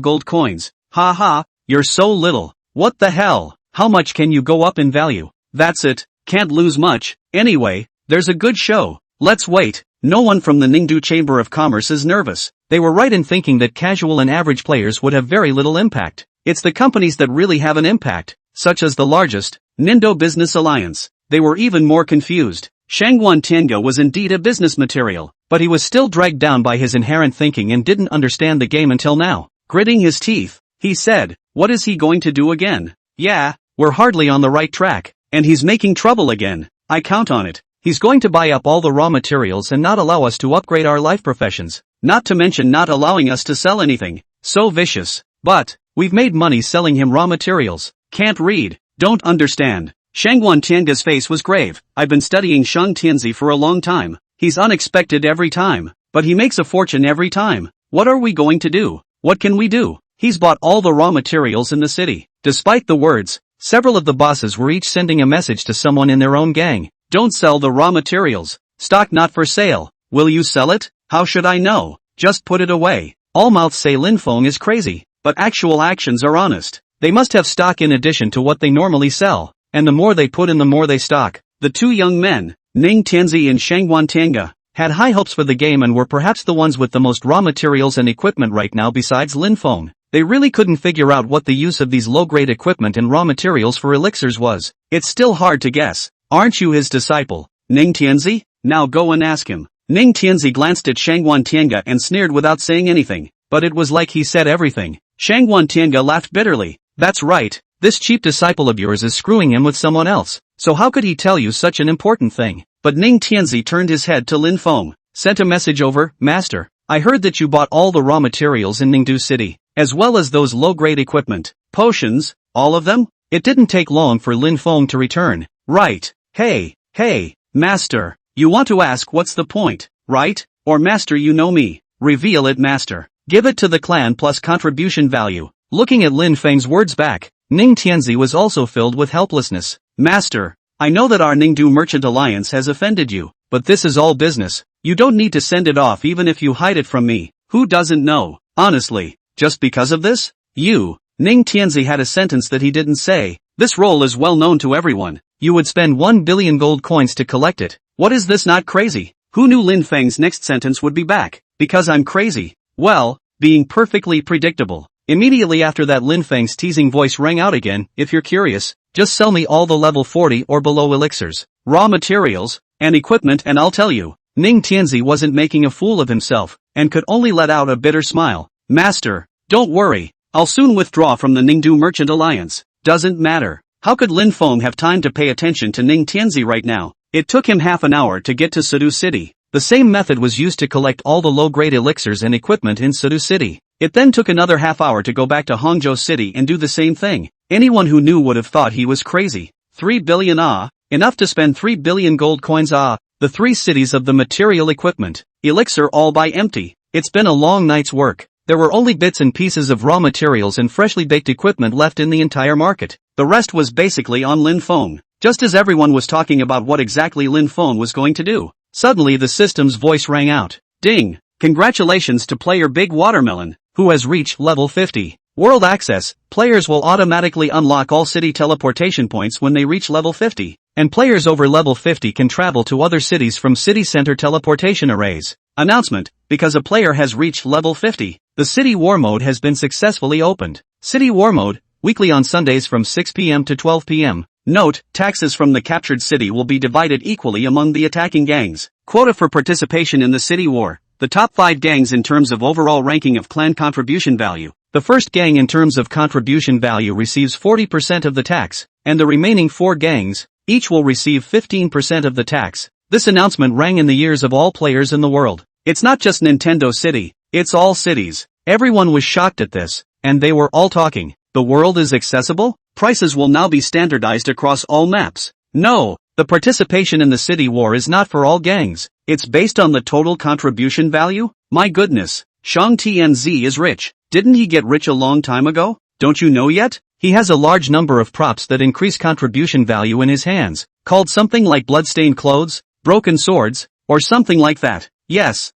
gold coins. Ha ha, you're so little. What the hell? How much can you go up in value? That's it. Can't lose much. Anyway, there's a good show. Let's wait. No one from the Ningdu Chamber of Commerce is nervous. They were right in thinking that casual and average players would have very little impact. It's the companies that really have an impact, such as the largest, Nindo Business Alliance. They were even more confused. Shangguan Tianga was indeed a business material, but he was still dragged down by his inherent thinking and didn't understand the game until now. Gritting his teeth, he said, what is he going to do again? Yeah, we're hardly on the right track, and he's making trouble again. I count on it. He's going to buy up all the raw materials and not allow us to upgrade our life professions. Not to mention not allowing us to sell anything. So vicious. But, we've made money selling him raw materials. Can't read. Don't understand. Shangguan Tianga's face was grave. I've been studying Shang Tianzi for a long time. He's unexpected every time. But he makes a fortune every time. What are we going to do? What can we do? He's bought all the raw materials in the city. Despite the words, several of the bosses were each sending a message to someone in their own gang. Don't sell the raw materials. Stock not for sale. Will you sell it? How should I know? Just put it away. All mouths say Linfeng is crazy, but actual actions are honest. They must have stock in addition to what they normally sell, and the more they put in the more they stock. The two young men, Ning Tianzi and Shangguan Tianga, had high hopes for the game and were perhaps the ones with the most raw materials and equipment right now besides Linfeng. They really couldn't figure out what the use of these low-grade equipment and raw materials for elixirs was. It's still hard to guess. Aren't you his disciple, Ning Tianzi? Now go and ask him. Ning Tianzi glanced at Shangguan Tianga and sneered without saying anything, but it was like he said everything. Shangguan Tianga laughed bitterly. That's right, this cheap disciple of yours is screwing him with someone else, so how could he tell you such an important thing? But Ning Tianzi turned his head to Linfeng, sent a message over, Master, I heard that you bought all the raw materials in Ningdu City, as well as those low-grade equipment, potions, all of them? It didn't take long for Linfeng to return. Right. Hey, Master, you want to ask what's the point, right? Or Master, you know me. Reveal it, Master. Give it to the clan plus contribution value. Looking at Lin Feng's words back, Ning Tianzi was also filled with helplessness. Master, I know that our Ningdu Merchant Alliance has offended you, but this is all business. You don't need to send it off even if you hide it from me. Who doesn't know? Honestly, just because of this? You, Ning Tianzi had a sentence that he didn't say. This role is well known to everyone. You would spend 1 billion gold coins to collect it. What is this, not crazy? Who knew Lin Feng's next sentence would be back? Because I'm crazy. Well, being perfectly predictable. Immediately after that, Lin Feng's teasing voice rang out again. If you're curious, just sell me all the level 40 or below elixirs, raw materials, and equipment and I'll tell you. Ning Tianzi wasn't making a fool of himself, and could only let out a bitter smile. Master, don't worry, I'll soon withdraw from the Ningdu Merchant Alliance. Doesn't matter. How could Lin Feng have time to pay attention to Ning Tianzi right now? It took him half an hour to get to Sudu City. The same method was used to collect all the low-grade elixirs and equipment in Sudu City. It then took another half hour to go back to Hangzhou City and do the same thing. Anyone who knew would have thought he was crazy. 3 billion enough to spend 3 billion gold coins. The 3 cities of the material equipment. Elixir all by empty. It's been a long night's work. There were only bits and pieces of raw materials and freshly baked equipment left in the entire market. The rest was basically on Lin Feng. Just as everyone was talking about what exactly Lin Feng was going to do, suddenly the system's voice rang out. Ding! Congratulations to player Big Watermelon, who has reached level 50. World Access, players will automatically unlock all city teleportation points when they reach level 50, and players over level 50 can travel to other cities from city center teleportation arrays. Announcement, because a player has reached level 50, the City War Mode has been successfully opened. City War Mode, weekly on Sundays from 6 p.m. to 12 p.m. Note, taxes from the captured city will be divided equally among the attacking gangs. Quota for participation in the city war. The top 5 gangs in terms of overall ranking of clan contribution value. The first gang in terms of contribution value receives 40% of the tax, and the remaining 4 gangs, each will receive 15% of the tax. This announcement rang in the ears of all players in the world. It's not just Nintendo City, it's all cities. Everyone was shocked at this, and they were all talking. The world is accessible? Prices will now be standardized across all maps. No, the participation in the city war is not for all gangs. It's based on the total contribution value? My goodness, Shang Tianzi is rich. Didn't he get rich a long time ago? Don't you know yet? He has a large number of props that increase contribution value in his hands, called something like bloodstained clothes, broken swords, or something like that. Yes.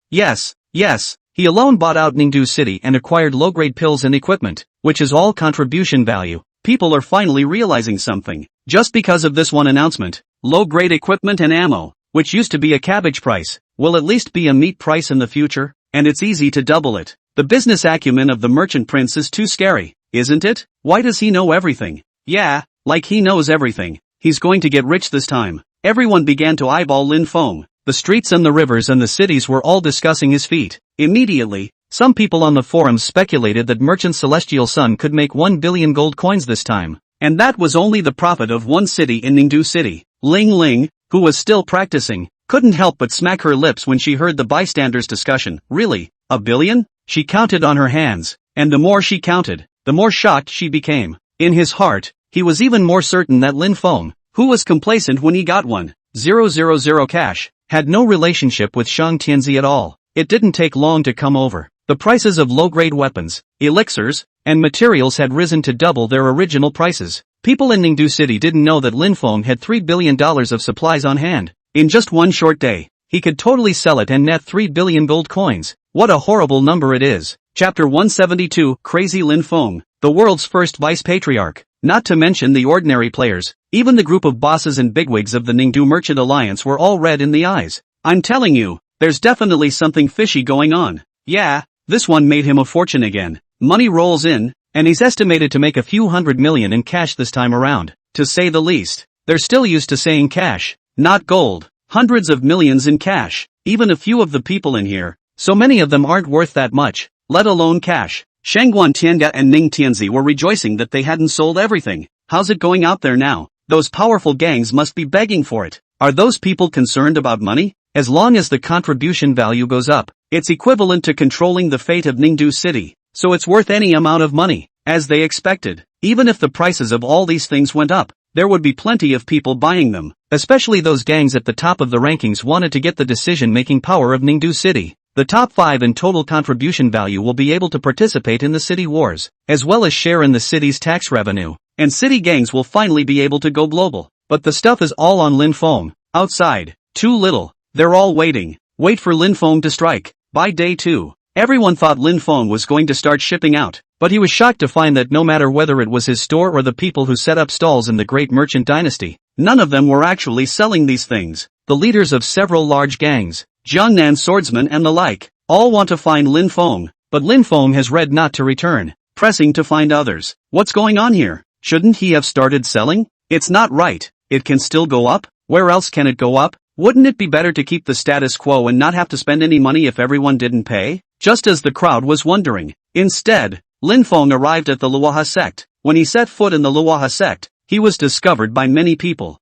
He alone bought out Ningdu City and acquired low-grade pills and equipment, which is all contribution value. People are finally realizing something. Just because of this one announcement, low-grade equipment and ammo, which used to be a cabbage price, will at least be a meat price in the future, and it's easy to double it. The business acumen of the merchant prince is too scary, isn't it? Why does he know everything? Yeah, like he knows everything. He's going to get rich this time. Everyone began to eyeball Lin Feng. The streets and the rivers and the cities were all discussing his feat. Immediately, some people on the forums speculated that Merchant Celestial Sun could make 1 billion gold coins this time. And that was only the profit of one city in Ningdu City. Ling Ling, who was still practicing, couldn't help but smack her lips when she heard the bystanders' discussion. Really? A billion? She counted on her hands, and the more she counted, the more shocked she became. In his heart, he was even more certain that Lin Feng, who was complacent when he got 1,000 cash, had no relationship with Shang Tianzi at all. It didn't take long to come over. The prices of low-grade weapons, elixirs, and materials had risen to double their original prices. People in Ningdu City didn't know that Lin Feng had $3 billion of supplies on hand. In just one short day, he could totally sell it and net 3 billion gold coins. What a horrible number it is. Chapter 172, Crazy Lin Feng, the world's first vice-patriarch. Not to mention the ordinary players, even the group of bosses and bigwigs of the Ningdu Merchant Alliance were all red in the eyes. I'm telling you, there's definitely something fishy going on. Yeah, this one made him a fortune again. Money rolls in, and he's estimated to make a few $100 million in cash this time around, to say the least. They're still used to saying cash, not gold. Hundreds of millions in cash. Even a few of the people in here, so many of them aren't worth that much, let alone cash. Shangguan Tianga and Ning Tianzi were rejoicing that they hadn't sold everything. How's it going out there now? Those powerful gangs must be begging for it. Are those people concerned about money? As long as the contribution value goes up, it's equivalent to controlling the fate of Ningdu City, so it's worth any amount of money, as they expected. Even if the prices of all these things went up, there would be plenty of people buying them, especially those gangs at the top of the rankings wanted to get the decision-making power of Ningdu City. The top 5 in total contribution value will be able to participate in the city wars, as well as share in the city's tax revenue, and city gangs will finally be able to go global. But the stuff is all on Lin Feng. Outside, too little. They're all waiting. Wait for Lin Feng to strike. By day 2, everyone thought Lin Feng was going to start shipping out, but he was shocked to find that no matter whether it was his store or the people who set up stalls in the Great Merchant Dynasty, none of them were actually selling these things. The leaders of several large gangs, Jiangnan swordsmen and the like, all want to find Lin Feng, but Lin Feng has read not to return, pressing to find others. What's going on here? Shouldn't he have started selling? It's not right. It can still go up? Where else can it go up? Wouldn't it be better to keep the status quo and not have to spend any money if everyone didn't pay? Just as the crowd was wondering. Instead, Lin Feng arrived at the Luoha sect. When he set foot in the Luoha sect, he was discovered by many people.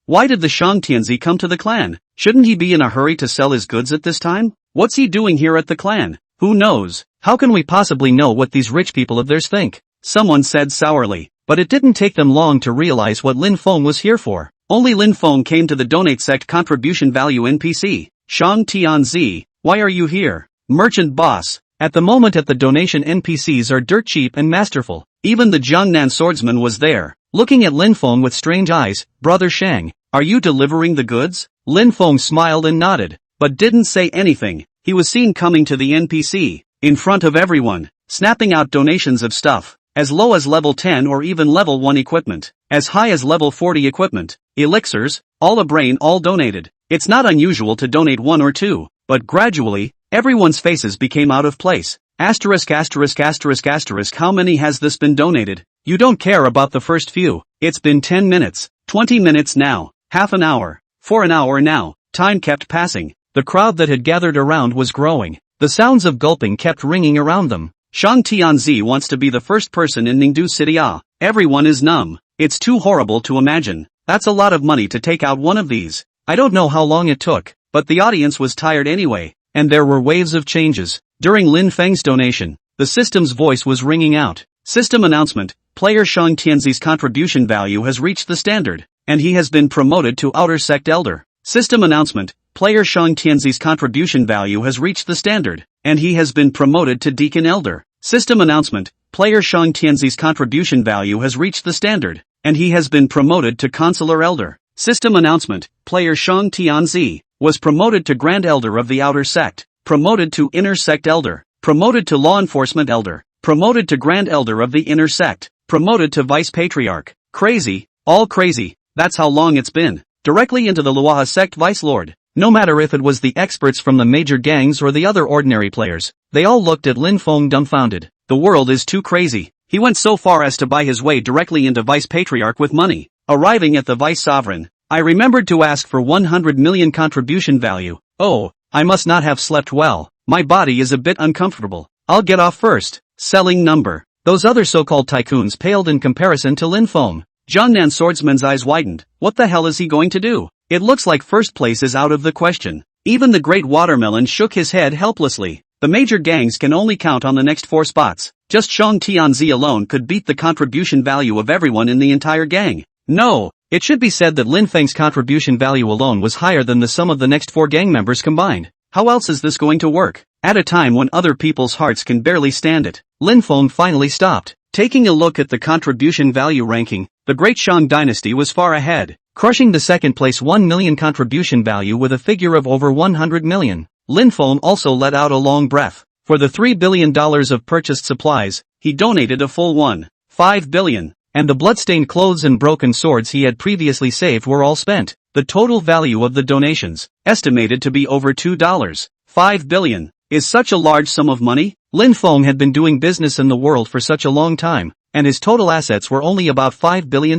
Why did the Shang Tianzi come to the clan? Shouldn't he be in a hurry to sell his goods at this time? What's he doing here at the clan? Who knows? How can we possibly know what these rich people of theirs think? Someone said sourly, but it didn't take them long to realize what Lin Feng was here for. Only Lin Feng came to the donate sect contribution value NPC. Shang Tianzi, why are you here? Merchant boss. At the moment at the donation NPCs are dirt cheap and masterful. Even the Jiangnan swordsman was there, looking at Lin Feng with strange eyes. Brother Shang, are you delivering the goods? Lin Feng smiled and nodded, but didn't say anything. He was seen coming to the NPC, in front of everyone, snapping out donations of stuff, as low as level 10 or even level 1 equipment, as high as level 40 equipment, elixirs, all a brain all donated. It's not unusual to donate 1 or 2, but gradually, everyone's faces became out of place. Asterisk asterisk asterisk asterisk how many has this been donated? You don't care about the first few. It's been 10 minutes, 20 minutes now, half an hour, for an hour now. Time kept passing. The crowd that had gathered around was growing. The sounds of gulping kept ringing around them. Shang Tianzi wants to be the first person in Ningdu City. Everyone is numb. It's too horrible to imagine. That's a lot of money to take out one of these. I don't know how long it took, but the audience was tired anyway, and there were waves of changes. During Lin Feng's donation, the system's voice was ringing out. System announcement, player Shang Tianzi's contribution value has reached the standard, and he has been promoted to Outer Sect Elder. System announcement, player Shang Tianzi's contribution value has reached the standard, and he has been promoted to Deacon Elder. System announcement, player Shang Tianzi's contribution value has reached the standard, and he has been promoted to Consular Elder. System announcement, player Shang Tianzi was promoted to Grand Elder of the Outer Sect, promoted to Inner Sect Elder, promoted to Law Enforcement Elder, promoted to Grand Elder of the Inner Sect, promoted to Vice Patriarch. Crazy, all crazy, that's how long it's been. Directly into the Luoha Sect Vice Lord. No matter if it was the experts from the major gangs or the other ordinary players, they all looked at Lin Feng dumbfounded. The world is too crazy. He went so far as to buy his way directly into Vice Patriarch with money. Arriving at the Vice Sovereign, I remembered to ask for 100 million contribution value. Oh, I must not have slept well. My body is a bit uncomfortable. I'll get off first. Selling number. Those other so-called tycoons paled in comparison to Lin Feng. Jiangnan swordsman's eyes widened. What the hell is he going to do? It looks like first place is out of the question. Even the great watermelon shook his head helplessly. The major gangs can only count on the next 4 spots. Just Shang Tianzi alone could beat the contribution value of everyone in the entire gang. No, it should be said that Lin Feng's contribution value alone was higher than the sum of the next 4 gang members combined. How else is this going to work? At a time when other people's hearts can barely stand it, Lin Feng finally stopped. Taking a look at the contribution value ranking, the Great Shang Dynasty was far ahead, crushing the second place 1 million contribution value with a figure of over 100 million. Lin Feng also let out a long breath. For the $3 billion of purchased supplies, he donated a full 1.5 billion, and the bloodstained clothes and broken swords he had previously saved were all spent. The total value of the donations, estimated to be over $2.5 billion. Is such a large sum of money? Lin Feng had been doing business in the world for such a long time, and his total assets were only about $5 billion.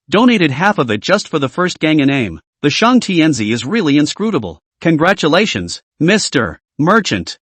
Donated half of it just for the first gang in AIM. The Shang Tianzi is really inscrutable. Congratulations, Mr. Merchant.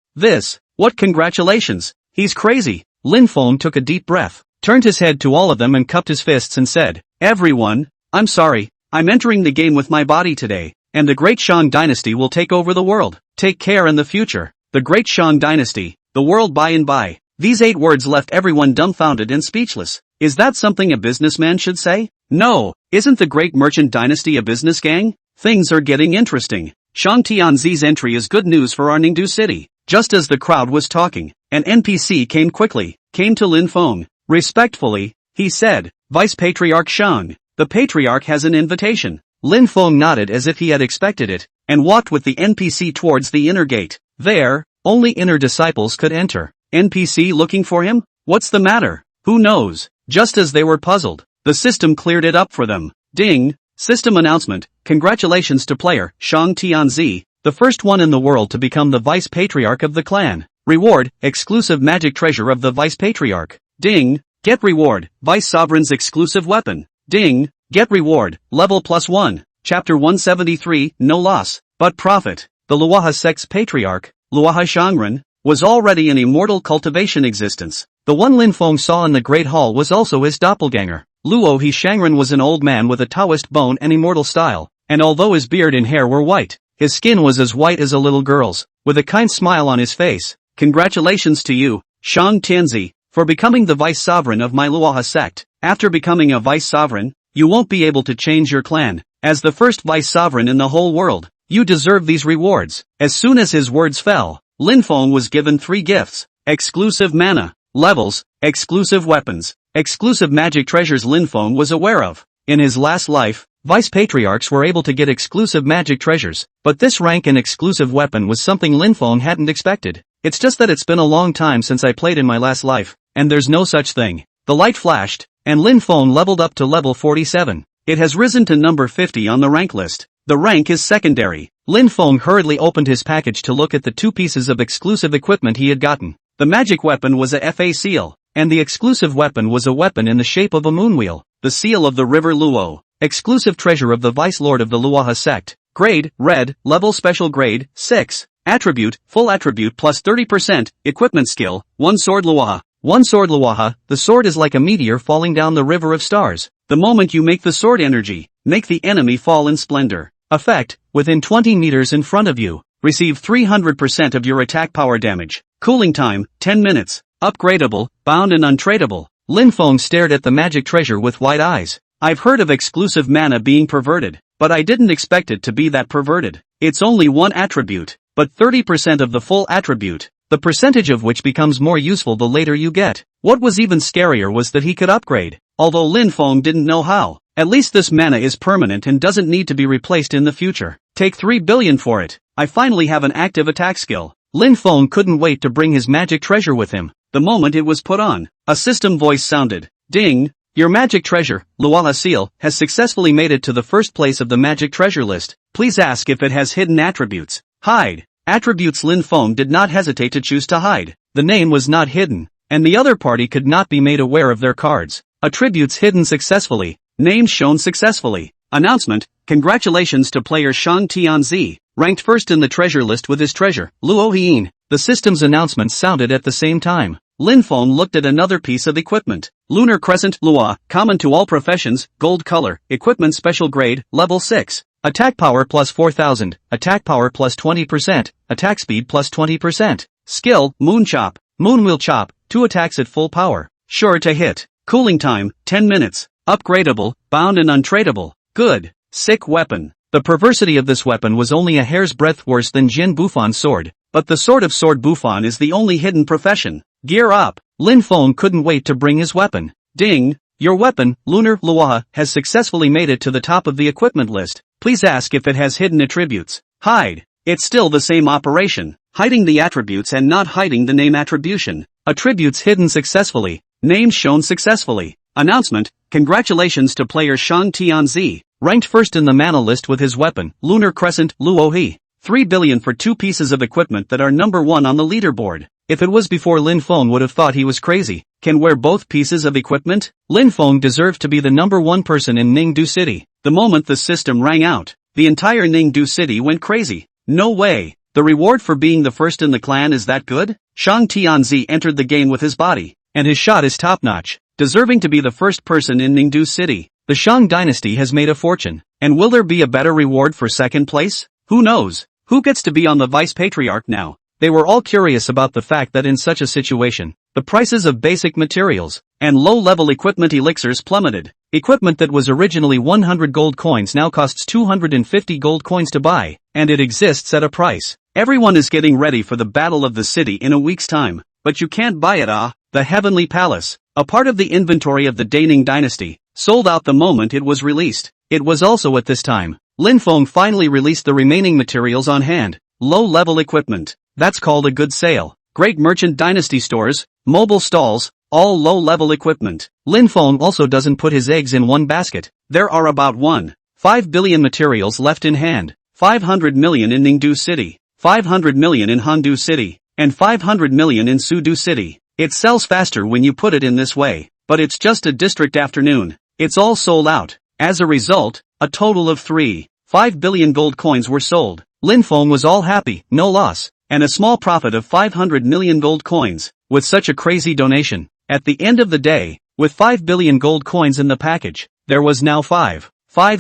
What congratulations? He's crazy. Lin Feng took a deep breath, turned his head to all of them and cupped his fists and said, everyone, I'm sorry, I'm entering the game with my body today, and the Great Shang Dynasty will take over the world. Take care in the future. The Great Shang Dynasty, the world by and by. These 8 words left everyone dumbfounded and speechless. Is that something a businessman should say? No, isn't the Great Merchant Dynasty a business gang? Things are getting interesting. Shang Tianzi's entry is good news for our Ningdu city. Just as the crowd was talking, an NPC came to Lin Feng. Respectfully, he said, Vice Patriarch Shang, the Patriarch has an invitation. Lin Feng nodded as if he had expected it, and walked with the NPC towards the inner gate. There, only inner disciples could enter. NPC looking for him? What's the matter? Who knows? Just as they were puzzled, the system cleared it up for them. Ding! System announcement. Congratulations to player Shang Tianzi, the first one in the world to become the Vice Patriarch of the clan. Reward, exclusive magic treasure of the Vice Patriarch. Ding! Get reward, Vice Sovereign's exclusive weapon. Ding! Get reward, level +1. Chapter 173, no loss, but profit. The Luoha sect's patriarch, Luoha Shangren, was already an immortal cultivation existence. The one Lin Feng saw in the Great Hall was also his doppelganger. Luo He Shangren was an old man with a Taoist bone and immortal style, and although his beard and hair were white, his skin was as white as a little girl's, with a kind smile on his face. Congratulations to you, Shang Tianzi, for becoming the Vice Sovereign of my Luoha sect. After becoming a Vice Sovereign, You won't be able to change your clan. As the first vice sovereign in the whole world, you deserve these rewards. As soon as his words fell, Lin Feng was given 3 gifts: exclusive mana, levels, exclusive weapons, exclusive magic treasures Lin Feng was aware of. In his last life, vice patriarchs were able to get exclusive magic treasures, but this rank and exclusive weapon was something Lin Feng hadn't expected. It's just that it's been a long time since I played in my last life, and there's no such thing. The light flashed, and Lin Feng leveled up to level 47. It has risen to number 50 on the rank list. The rank is secondary. Lin Feng hurriedly opened his package to look at the 2 pieces of exclusive equipment he had gotten. The magic weapon was a FA seal, and the exclusive weapon was a weapon in the shape of a moonwheel, the seal of the river Luo. Exclusive treasure of the Vice Lord of the Luoha sect. Grade, red, level special grade, 6. Attribute, full attribute plus 30%, equipment skill, 1 sword Luoha. 1 sword Luoha, the sword is like a meteor falling down the river of stars. The moment you make the sword energy, make the enemy fall in splendor. Effect, within 20 meters in front of you, receive 300% of your attack power damage. Cooling time, 10 minutes. Upgradable, bound and untradeable. Lin Feng stared at the magic treasure with wide eyes. I've heard of exclusive mana being perverted, but I didn't expect it to be that perverted. It's only 1 attribute, but 30% of the full attribute, the percentage of which becomes more useful the later you get. What was even scarier was that he could upgrade, although Lin Feng didn't know how. At least this mana is permanent and doesn't need to be replaced in the future. Take 3 billion for it. I finally have an active attack skill. Lin Feng couldn't wait to bring his magic treasure with him. The moment it was put on, a system voice sounded. Ding! Your magic treasure, Luoha Seal, has successfully made it to the first place of the magic treasure list. Please ask if it has hidden attributes. Hide. Attributes. Lin Feng did not hesitate to choose to hide. The name was not hidden, and the other party could not be made aware of their cards. Attributes hidden successfully. Names shown successfully. Announcement, congratulations to player Shang Tianzi, ranked first in the treasure list with his treasure, Luo Hien. The system's announcement sounded at the same time. Lin Feng looked at another piece of equipment. Lunar Crescent Luo, common to all professions, gold color, equipment special grade, level 6. Attack power plus 4000, attack power plus 20%, attack speed plus 20%. Skill, Moon Chop, Moonwheel Chop, 2 attacks at full power. Sure to hit. Cooling time, 10 minutes. Upgradable, bound and untradeable. Good. Sick weapon. The perversity of this weapon was only a hair's breadth worse than Jin Buffan's sword, but the sword of Sword Buffon is the only hidden profession. Gear up. Lin Feng couldn't wait to bring his weapon. Ding! Your weapon, Lunar Luoha, has successfully made it to the top of the equipment list. Please ask if it has hidden attributes. Hide. It's still the same operation, hiding the attributes and not hiding the name attribution. Attributes hidden successfully. Names shown successfully. Announcement, congratulations to player Shang Tianzi, ranked first in the mana list with his weapon, Lunar Crescent Luo He. 3 billion for 2 pieces of equipment that are number 1 on the leaderboard. If it was before, Lin Feng would have thought he was crazy. Can wear both pieces of equipment? Lin Feng deserved to be the number 1 person in Ningdu City. The moment the system rang out, the entire Ningdu City went crazy. No way. The reward for being the first in the clan is that good? Shang Tianzi entered the game with his body, and his shot is top-notch, deserving to be the first person in Ningdu City. The Shang dynasty has made a fortune, and will there be a better reward for second place? Who knows? Who gets to be on the vice patriarch now? They were all curious about the fact that in such a situation, the prices of basic materials and low-level equipment elixirs plummeted. Equipment that was originally 100 gold coins now costs 250 gold coins to buy, and it exists at a price. Everyone is getting ready for the Battle of the City in a week's time, but you can't buy it. The Heavenly Palace, a part of the inventory of the Daning dynasty, sold out the moment it was released. It was also at this time Lin Feng finally released the remaining materials on hand. Low-level equipment. That's called a good sale. Great merchant dynasty stores, mobile stalls, all low-level equipment. Lin Feng also doesn't put his eggs in one basket. There are about 1.5 billion materials left in hand. 500 million in Ningdu City, 500 million in Handu City, and 500 million in Sudu City. It sells faster when you put it in this way, but it's just a district afternoon. It's all sold out. As a result, a total of 3.5 billion gold coins were sold. Lin Feng was all happy, no loss, and a small profit of 500 million gold coins, with such a crazy donation. At the end of the day, with 5 billion gold coins in the package, there was now 5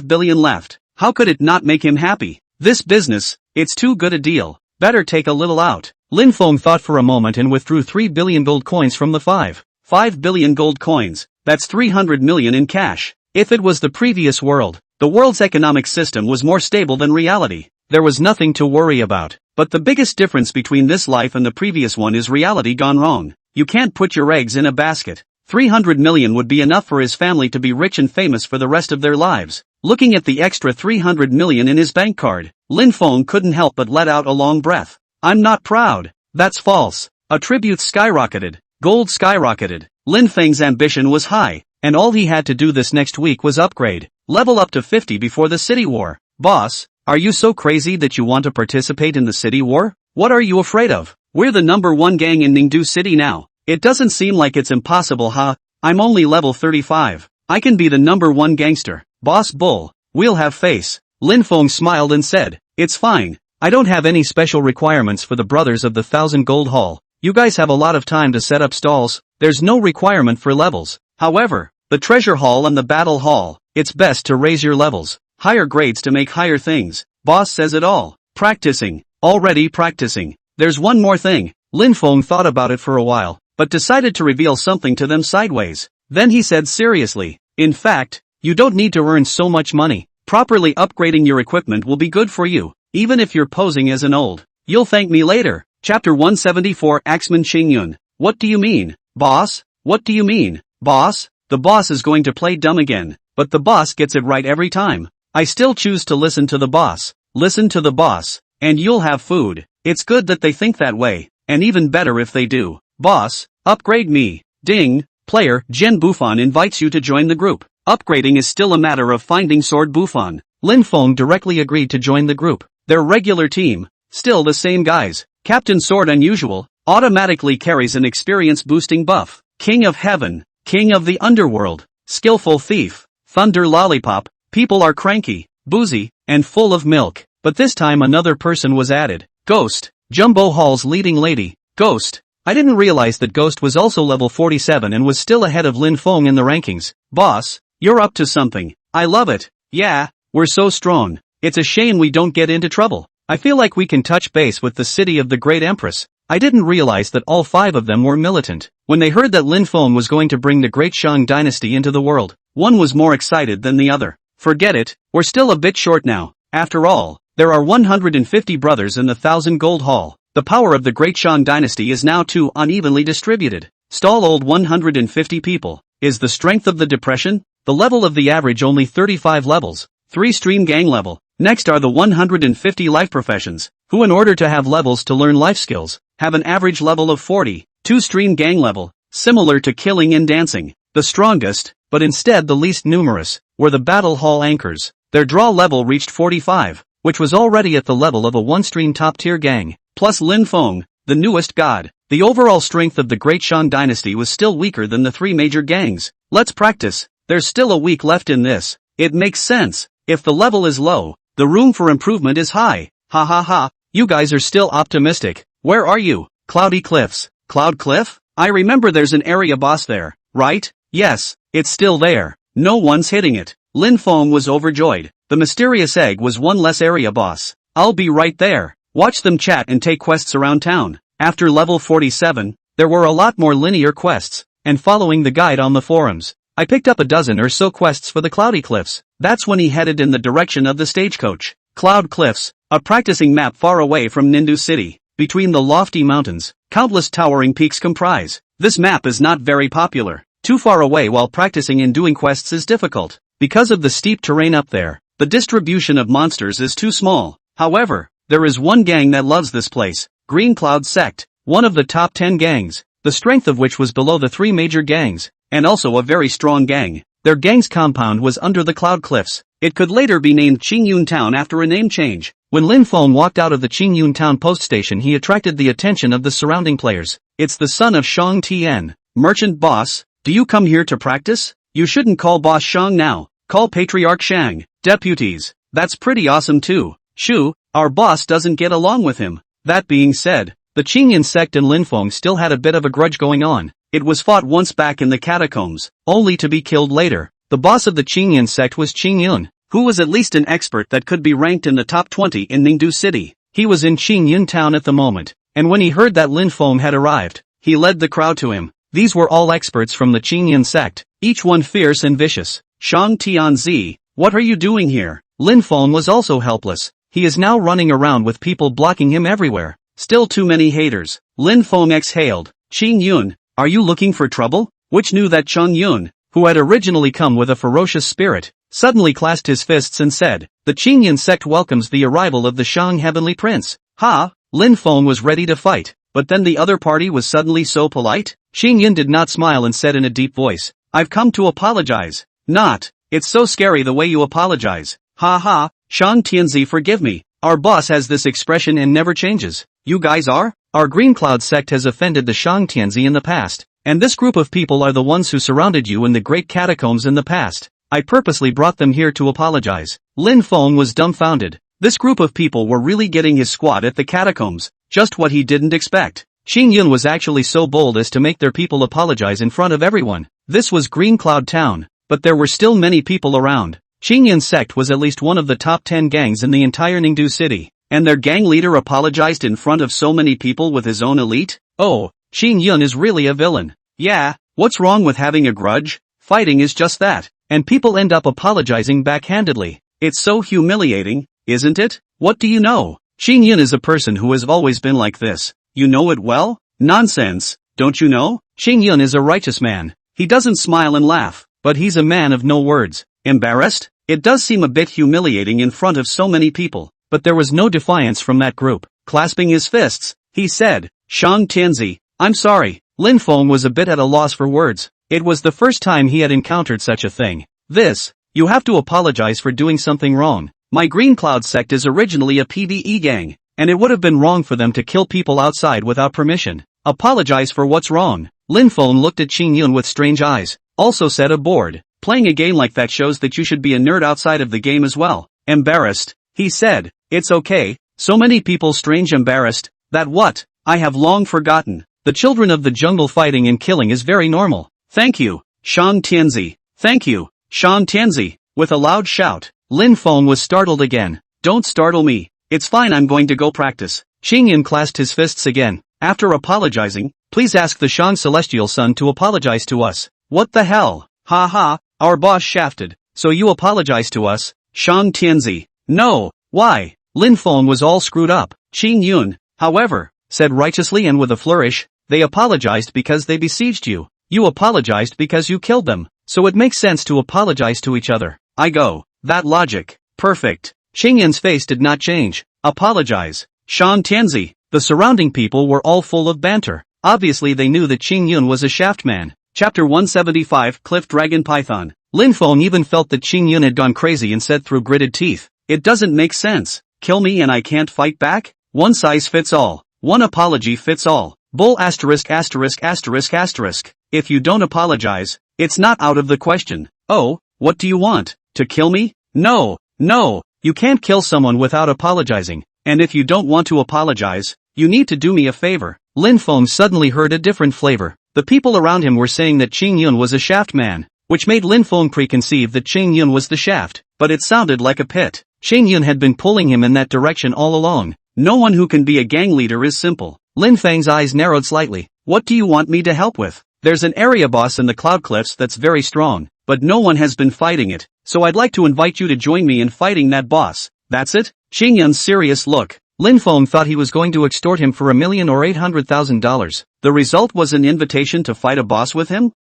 billion left. How could it not make him happy? This business, it's too good a deal. Better take a little out. Lin Feng thought for a moment and withdrew 3 billion gold coins from the 5 billion gold coins. That's 300 million in cash. If it was the previous world, the world's economic system was more stable than reality. There was nothing to worry about. But the biggest difference between this life and the previous one is reality gone wrong. You can't put your eggs in a basket. 300 million would be enough for his family to be rich and famous for the rest of their lives. Looking at the extra 300 million in his bank card, Lin Feng couldn't help but let out a long breath. I'm not proud. That's false. Attributes skyrocketed. Gold skyrocketed. Lin Feng's ambition was high, and all he had to do this next week was upgrade. Level up to 50 before the city war. Boss, are you so crazy that you want to participate in the city war? What are you afraid of? We're the #1 gang in Ningdu City now. It doesn't seem like it's impossible, huh? I'm only level 35. I can be the #1 gangster. Boss Bull, we'll have face. Lin Feng smiled and said, it's fine. I don't have any special requirements for the brothers of the 1,000 Gold Hall. You guys have a lot of time to set up stalls. There's no requirement for levels. However, the treasure hall and the battle hall, it's best to raise your levels. Higher grades to make higher things. Boss says it all. Practicing. Already practicing. There's one more thing. Lin Feng thought about it for a while, but decided to reveal something to them sideways. Then he said seriously, in fact, you don't need to earn so much money. Properly upgrading your equipment will be good for you, even if you're posing as an old. You'll thank me later. Chapter 174 Axeman Qingyun. What do you mean, boss? What do you mean, boss? The boss is going to play dumb again, but the boss gets it right every time. I still choose to listen to the boss. Listen to the boss, and you'll have food. It's good that they think that way, and even better if they do. Boss, upgrade me. Ding. Player, Jen Buffon invites you to join the group. Upgrading is still a matter of finding Sword Buffon. Lin Feng directly agreed to join the group. Their regular team, still the same guys. Captain Sword Unusual, automatically carries an experience boosting buff. King of Heaven, King of the Underworld, Skillful Thief, Thunder Lollipop. People are cranky, boozy, and full of milk. But this time another person was added. Ghost, Jumbo Hall's leading lady. Ghost. I didn't realize that Ghost was also level 47 and was still ahead of Lin Feng in the rankings. Boss, you're up to something. I love it. Yeah, we're so strong. It's a shame we don't get into trouble. I feel like we can touch base with the city of the Great Empress. I didn't realize that all 5 of them were militant. When they heard that Lin Feng was going to bring the Great Shang dynasty into the world, one was more excited than the other. Forget it, we're still a bit short now. After all, there are 150 brothers in the 1,000 Gold Hall. The power of the Great Shang dynasty is now too unevenly distributed. Stall old 150 people. Is the strength of the depression? The level of the average only 35 levels. 3 stream gang level. Next are the 150 life professions, who in order to have levels to learn life skills, have an average level of 40. 2 stream gang level, similar to killing and dancing. The strongest, but instead the least numerous, were the battle hall anchors. Their draw level reached 45, which was already at the level of a 1-stream top-tier gang. Plus Lin Feng, the newest god. The overall strength of the Great Shang dynasty was still weaker than the 3 major gangs. Let's practice. There's still a week left in this. It makes sense. If the level is low, the room for improvement is high. Ha ha ha. You guys are still optimistic. Where are you? Cloudy Cliffs. Cloud Cliff? I remember there's an area boss there, right? Yes, it's still there. No one's hitting it. Lin Feng was overjoyed. The mysterious egg was one less area boss. I'll be right there. Watch them chat and take quests around town. After level 47, there were a lot more linear quests, and following the guide on the forums, I picked up a dozen or so quests for the Cloudy Cliffs. That's when he headed in the direction of the stagecoach. Cloud Cliffs, a practicing map far away from Ningdu City. Between the lofty mountains, countless towering peaks comprise. This map is not very popular. Too far away while practicing and doing quests is difficult. Because of the steep terrain up there, the distribution of monsters is too small. However, there is one gang that loves this place, Green Cloud Sect, one of the top 10 gangs, the strength of which was below the 3 major gangs, and also a very strong gang. Their gang's compound was under the Cloud Cliffs. It could later be named Qingyun Town after a name change. When Lin Feng walked out of the Qingyun Town post station, he attracted the attention of the surrounding players. It's the son of Shang Tian. Merchant boss, do you come here to practice? You shouldn't call boss Shang now. Call Patriarch Shang. Deputies. That's pretty awesome too. Shu, our boss doesn't get along with him. That being said, the Qingyun sect and Lin Feng still had a bit of a grudge going on. It was fought once back in the catacombs, only to be killed later. The boss of the Qingyun sect was Qingyun, who was at least an expert that could be ranked in the top 20 in Ningdu City. He was in Qingyun Town at the moment, and when he heard that Lin Feng had arrived, he led the crowd to him. These were all experts from the Qingyun sect, each one fierce and vicious. Shang Tianzi, what are you doing here? Lin Feng was also helpless. He is now running around with people blocking him everywhere. Still too many haters. Lin Feng exhaled. Qing Yun, are you looking for trouble? Which knew that Cheng Yun, who had originally come with a ferocious spirit, suddenly clasped his fists and said, the Qing Yun sect welcomes the arrival of the Shang Heavenly Prince. Ha! Lin Feng was ready to fight, but then the other party was suddenly so polite? Qing Yun did not smile and said in a deep voice, I've come to apologize. Not. It's so scary the way you apologize. Ha ha, Shang Tianzi, forgive me. Our boss has this expression and never changes. You guys are? Our Green Cloud sect has offended the Shang Tianzi in the past, and this group of people are the ones who surrounded you in the Great Catacombs in the past. I purposely brought them here to apologize. Lin Feng was dumbfounded. This group of people were really getting his squad at the catacombs, just what he didn't expect. Qing Yun was actually so bold as to make their people apologize in front of everyone. This was Green Cloud Town, but there were still many people around. Qing Yun's sect was at least one of the top 10 gangs in the entire Ningdu city, and their gang leader apologized in front of so many people with his own elite? Oh, Qing Yun is really a villain. Yeah, what's wrong with having a grudge? Fighting is just that, and people end up apologizing backhandedly. It's so humiliating, isn't it? What do you know? Qing Yun is a person who has always been like this. You know it well? Nonsense, don't you know? Qing Yun is a righteous man. He doesn't smile and laugh, but he's a man of no words. Embarrassed? It does seem a bit humiliating in front of so many people, but there was no defiance from that group. Clasping his fists, he said, Shang Tianzi, I'm sorry. Lin Feng was a bit at a loss for words. It was the first time he had encountered such a thing. You have to apologize for doing something wrong. My Green Cloud sect is originally a PvE gang, and it would have been wrong for them to kill people outside without permission. Apologize for what's wrong. Lin Feng looked at Qing Yun with strange eyes, also said aboard. Playing a game like that shows that you should be a nerd outside of the game as well. Embarrassed, he said, it's okay, so many people strange embarrassed, that what? I have long forgotten. The children of the jungle fighting and killing is very normal. Thank you, Shang Tianzi. Thank you, Shang Tianzi. With a loud shout, Lin Feng was startled again. Don't startle me. It's fine, I'm going to go practice. Qing Yun clasped his fists again. After apologizing, please ask the Shang Celestial Sun to apologize to us. What the hell? Ha ha, our boss shafted. So you apologize to us, Shang Tianzi? No, why? Lin Feng was all screwed up. Qing Yun, however, said righteously and with a flourish, they apologized because they besieged you. You apologized because you killed them. So it makes sense to apologize to each other. I go, that logic. Perfect. Qing Yun's face did not change. Apologize. Shang Tianzi. The surrounding people were all full of banter. Obviously they knew that Qing Yun was a shaft man. Chapter 175 Cliff Dragon Python. Lin Feng even felt that Qing Yun had gone crazy and said through gritted teeth, it doesn't make sense. Kill me and I can't fight back? One size fits all. One apology fits all. Bull asterisk asterisk asterisk asterisk. If you don't apologize, it's not out of the question. Oh, what do you want? To kill me? No, no, you can't kill someone without apologizing. And if you don't want to apologize, you need to do me a favor. Lin Feng suddenly heard a different flavor. The people around him were saying that Qing Yun was a shaft man, which made Lin Feng preconceive that Qing Yun was the shaft, but it sounded like a pit. Qing Yun had been pulling him in that direction all along. No one who can be a gang leader is simple. Lin Feng's eyes narrowed slightly. What do you want me to help with? There's an area boss in the Cloud Cliffs that's very strong, but no one has been fighting it, so I'd like to invite you to join me in fighting that boss. That's it? Qing Yun's serious look. Lin Feng thought he was going to extort him for $1 million or $800,000. The result was an invitation to fight a boss with him?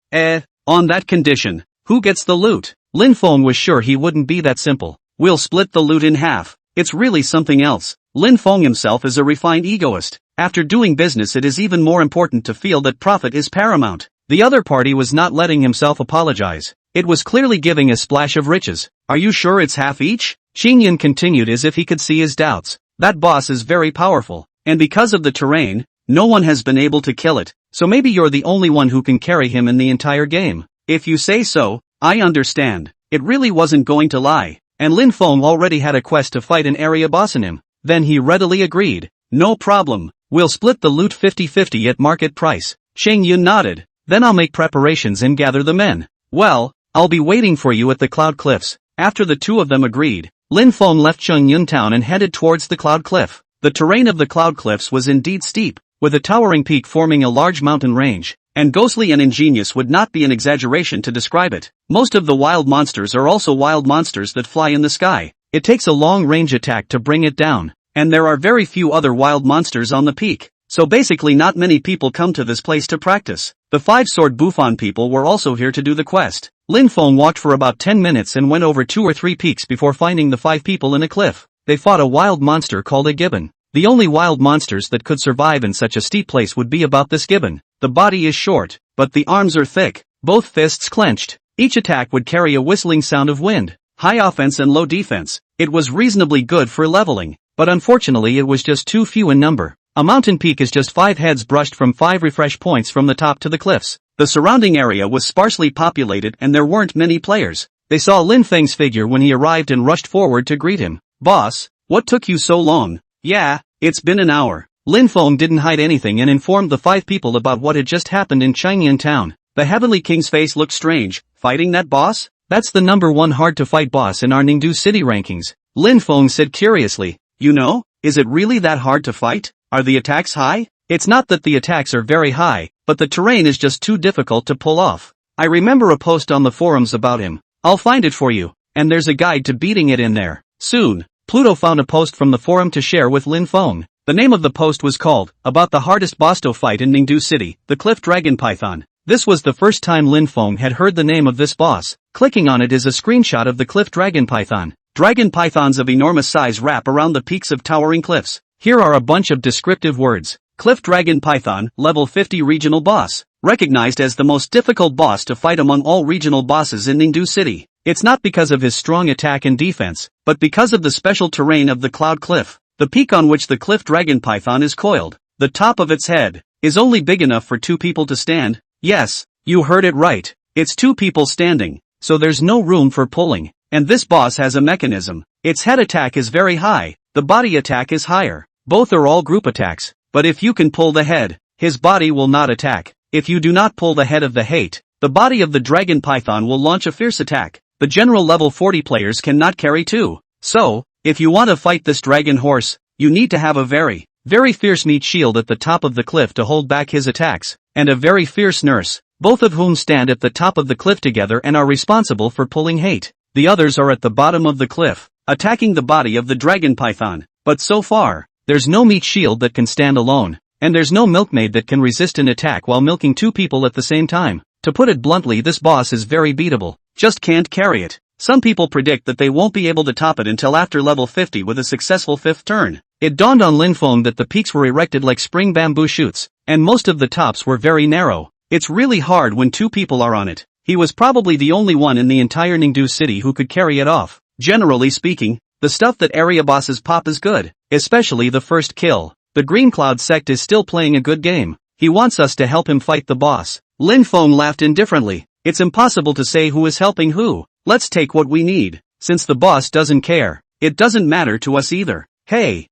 On that condition. Who gets the loot? Lin Feng was sure he wouldn't be that simple. We'll split the loot in half. It's really something else. Lin Feng himself is a refined egoist. After doing business, it is even more important to feel that profit is paramount. The other party was not letting himself apologize. It was clearly giving a splash of riches. Are you sure it's half each? Qing Yun continued as if he could see his doubts. That boss is very powerful, and because of the terrain, no one has been able to kill it, so maybe you're the only one who can carry him in the entire game. If you say so, I understand. It really wasn't going to lie, and Lin Feng already had a quest to fight an area boss in him. Then he readily agreed. No problem, we'll split the loot 50-50 at market price. Qing Yun nodded. Then I'll make preparations and gather the men. Well, I'll be waiting for you at the Cloud Cliffs. After the two of them agreed, Lin Feng left Chengyun Town and headed towards the Cloud Cliff. The terrain of the Cloud Cliffs was indeed steep, with a towering peak forming a large mountain range. and ghostly and ingenious would not be an exaggeration to describe it. Most of the wild monsters are also wild monsters that fly in the sky. It takes a long-range attack to bring it down, and there are very few other wild monsters on the peak. So basically not many people come to this place to practice. The 5-sword Bufon people were also here to do the quest. Lin Feng walked for about 10 minutes and went over 2 or 3 peaks before finding the 5 people in a cliff. They fought a wild monster called a gibbon. The only wild monsters that could survive in such a steep place would be about this gibbon. The body is short, but the arms are thick, both fists clenched. Each attack would carry a whistling sound of wind. High offense and low defense. It was reasonably good for leveling, but unfortunately it was just too few in number. A mountain peak is just 5 heads brushed from 5 refresh points from the top to the cliffs. The surrounding area was sparsely populated and there weren't many players. They saw Lin Feng's figure when he arrived and rushed forward to greet him. "Boss, what took you so long?" "Yeah, it's been an hour." Lin Feng didn't hide anything and informed the 5 people about what had just happened in Changyan town. The Heavenly King's face looked strange. "Fighting that boss? That's the number 1 hard to fight boss in our Ningdu city rankings." Lin Feng said curiously. "You know, is it really that hard to fight? Are the attacks high?" "It's not that the attacks are very high, but the terrain is just too difficult to pull off. I remember a post on the forums about him. I'll find it for you, and there's a guide to beating it in there." Soon, Pluto found a post from the forum to share with Lin Feng. The name of the post was called, "About the hardest boss to fight in Ningdu City, the Cliff Dragon Python." This was the first time Lin Feng had heard the name of this boss. Clicking on it is a screenshot of the Cliff Dragon Python. Dragon pythons of enormous size wrap around the peaks of towering cliffs. Here are a bunch of descriptive words. Cliff Dragon Python, level 50 regional boss. Recognized as the most difficult boss to fight among all regional bosses in Ningdu City. It's not because of his strong attack and defense, but because of the special terrain of the Cloud Cliff. The peak on which the Cliff Dragon Python is coiled, the top of its head, is only big enough for 2 people to stand. Yes, you heard it right. It's 2 people standing, so there's no room for pulling. And this boss has a mechanism. Its head attack is very high, the body attack is higher. Both are all group attacks, but if you can pull the head, his body will not attack. If you do not pull the head of the hate, the body of the dragon python will launch a fierce attack. The general level 40 players cannot carry 2. So, if you want to fight this dragon horse, you need to have a very fierce meat shield at the top of the cliff to hold back his attacks, and a very fierce nurse, both of whom stand at the top of the cliff together and are responsible for pulling hate. The others are at the bottom of the cliff, attacking the body of the dragon python. But so far, there's no meat shield that can stand alone, and there's no milkmaid that can resist an attack while milking 2 people at the same time. To put it bluntly, this boss is very beatable, just can't carry it. Some people predict that they won't be able to top it until after level 50 with a successful 5th turn. It dawned on Lin Feng that the peaks were erected like spring bamboo shoots, and most of the tops were very narrow. It's really hard when 2 people are on it. He was probably the only one in the entire Ningdu city who could carry it off. Generally speaking, the stuff that area bosses pop is good, especially the first kill. The Green Cloud sect is still playing a good game. He wants us to help him fight the boss. Lin Feng laughed indifferently. It's impossible to say who is helping who. Let's take what we need. Since the boss doesn't care, it doesn't matter to us either. Hey,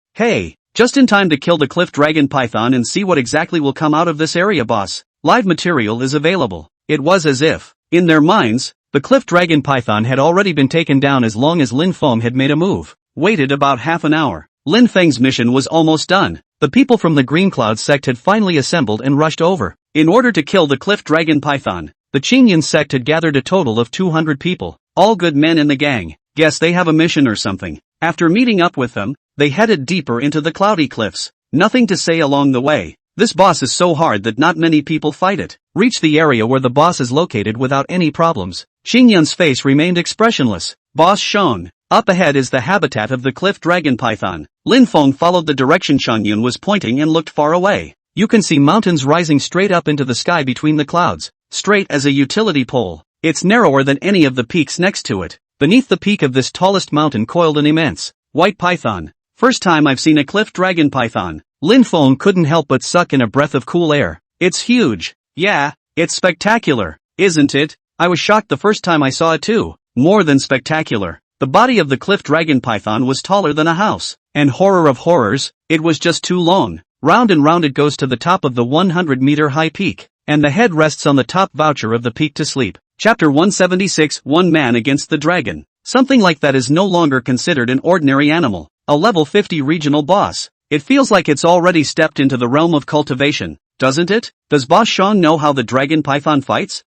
just in time to kill the Cliff Dragon Python and see what exactly will come out of this area boss. Live material is available. It was as if, in their minds, the Cliff Dragon Python had already been taken down as long as Lin Feng had made a move. Waited about half an hour. Lin Feng's mission was almost done. The people from the Green Cloud sect had finally assembled and rushed over. In order to kill the Cliff Dragon Python, the Qingyan sect had gathered a total of 200 people, all good men in the gang. Guess they have a mission or something. After meeting up with them, they headed deeper into the cloudy cliffs. Nothing to say along the way. This boss is so hard that not many people fight it. Reach the area where the boss is located without any problems. Qingyan's face remained expressionless. Boss shown. Up ahead is the habitat of the Cliff Dragon Python. Lin Feng followed the direction Changyun was pointing and looked far away. You can see mountains rising straight up into the sky between the clouds, straight as a utility pole. It's narrower than any of the peaks next to it. Beneath the peak of this tallest mountain coiled an immense white python. First time I've seen a Cliff Dragon Python. Lin Feng couldn't help but suck in a breath of cool air. It's huge. Yeah, it's spectacular, isn't it? I was shocked the first time I saw it too. More than spectacular. The body of the Cliff Dragon Python was taller than a house. And horror of horrors, it was just too long. Round and round it goes to the top of the 100-meter high peak, and the head rests on the top voucher of the peak to sleep. Chapter 176, One Man Against the Dragon. Something like that is no longer considered an ordinary animal, a level 50 regional boss. It feels like it's already stepped into the realm of cultivation. doesn't it? Does Boss Shang know how the dragon python fights?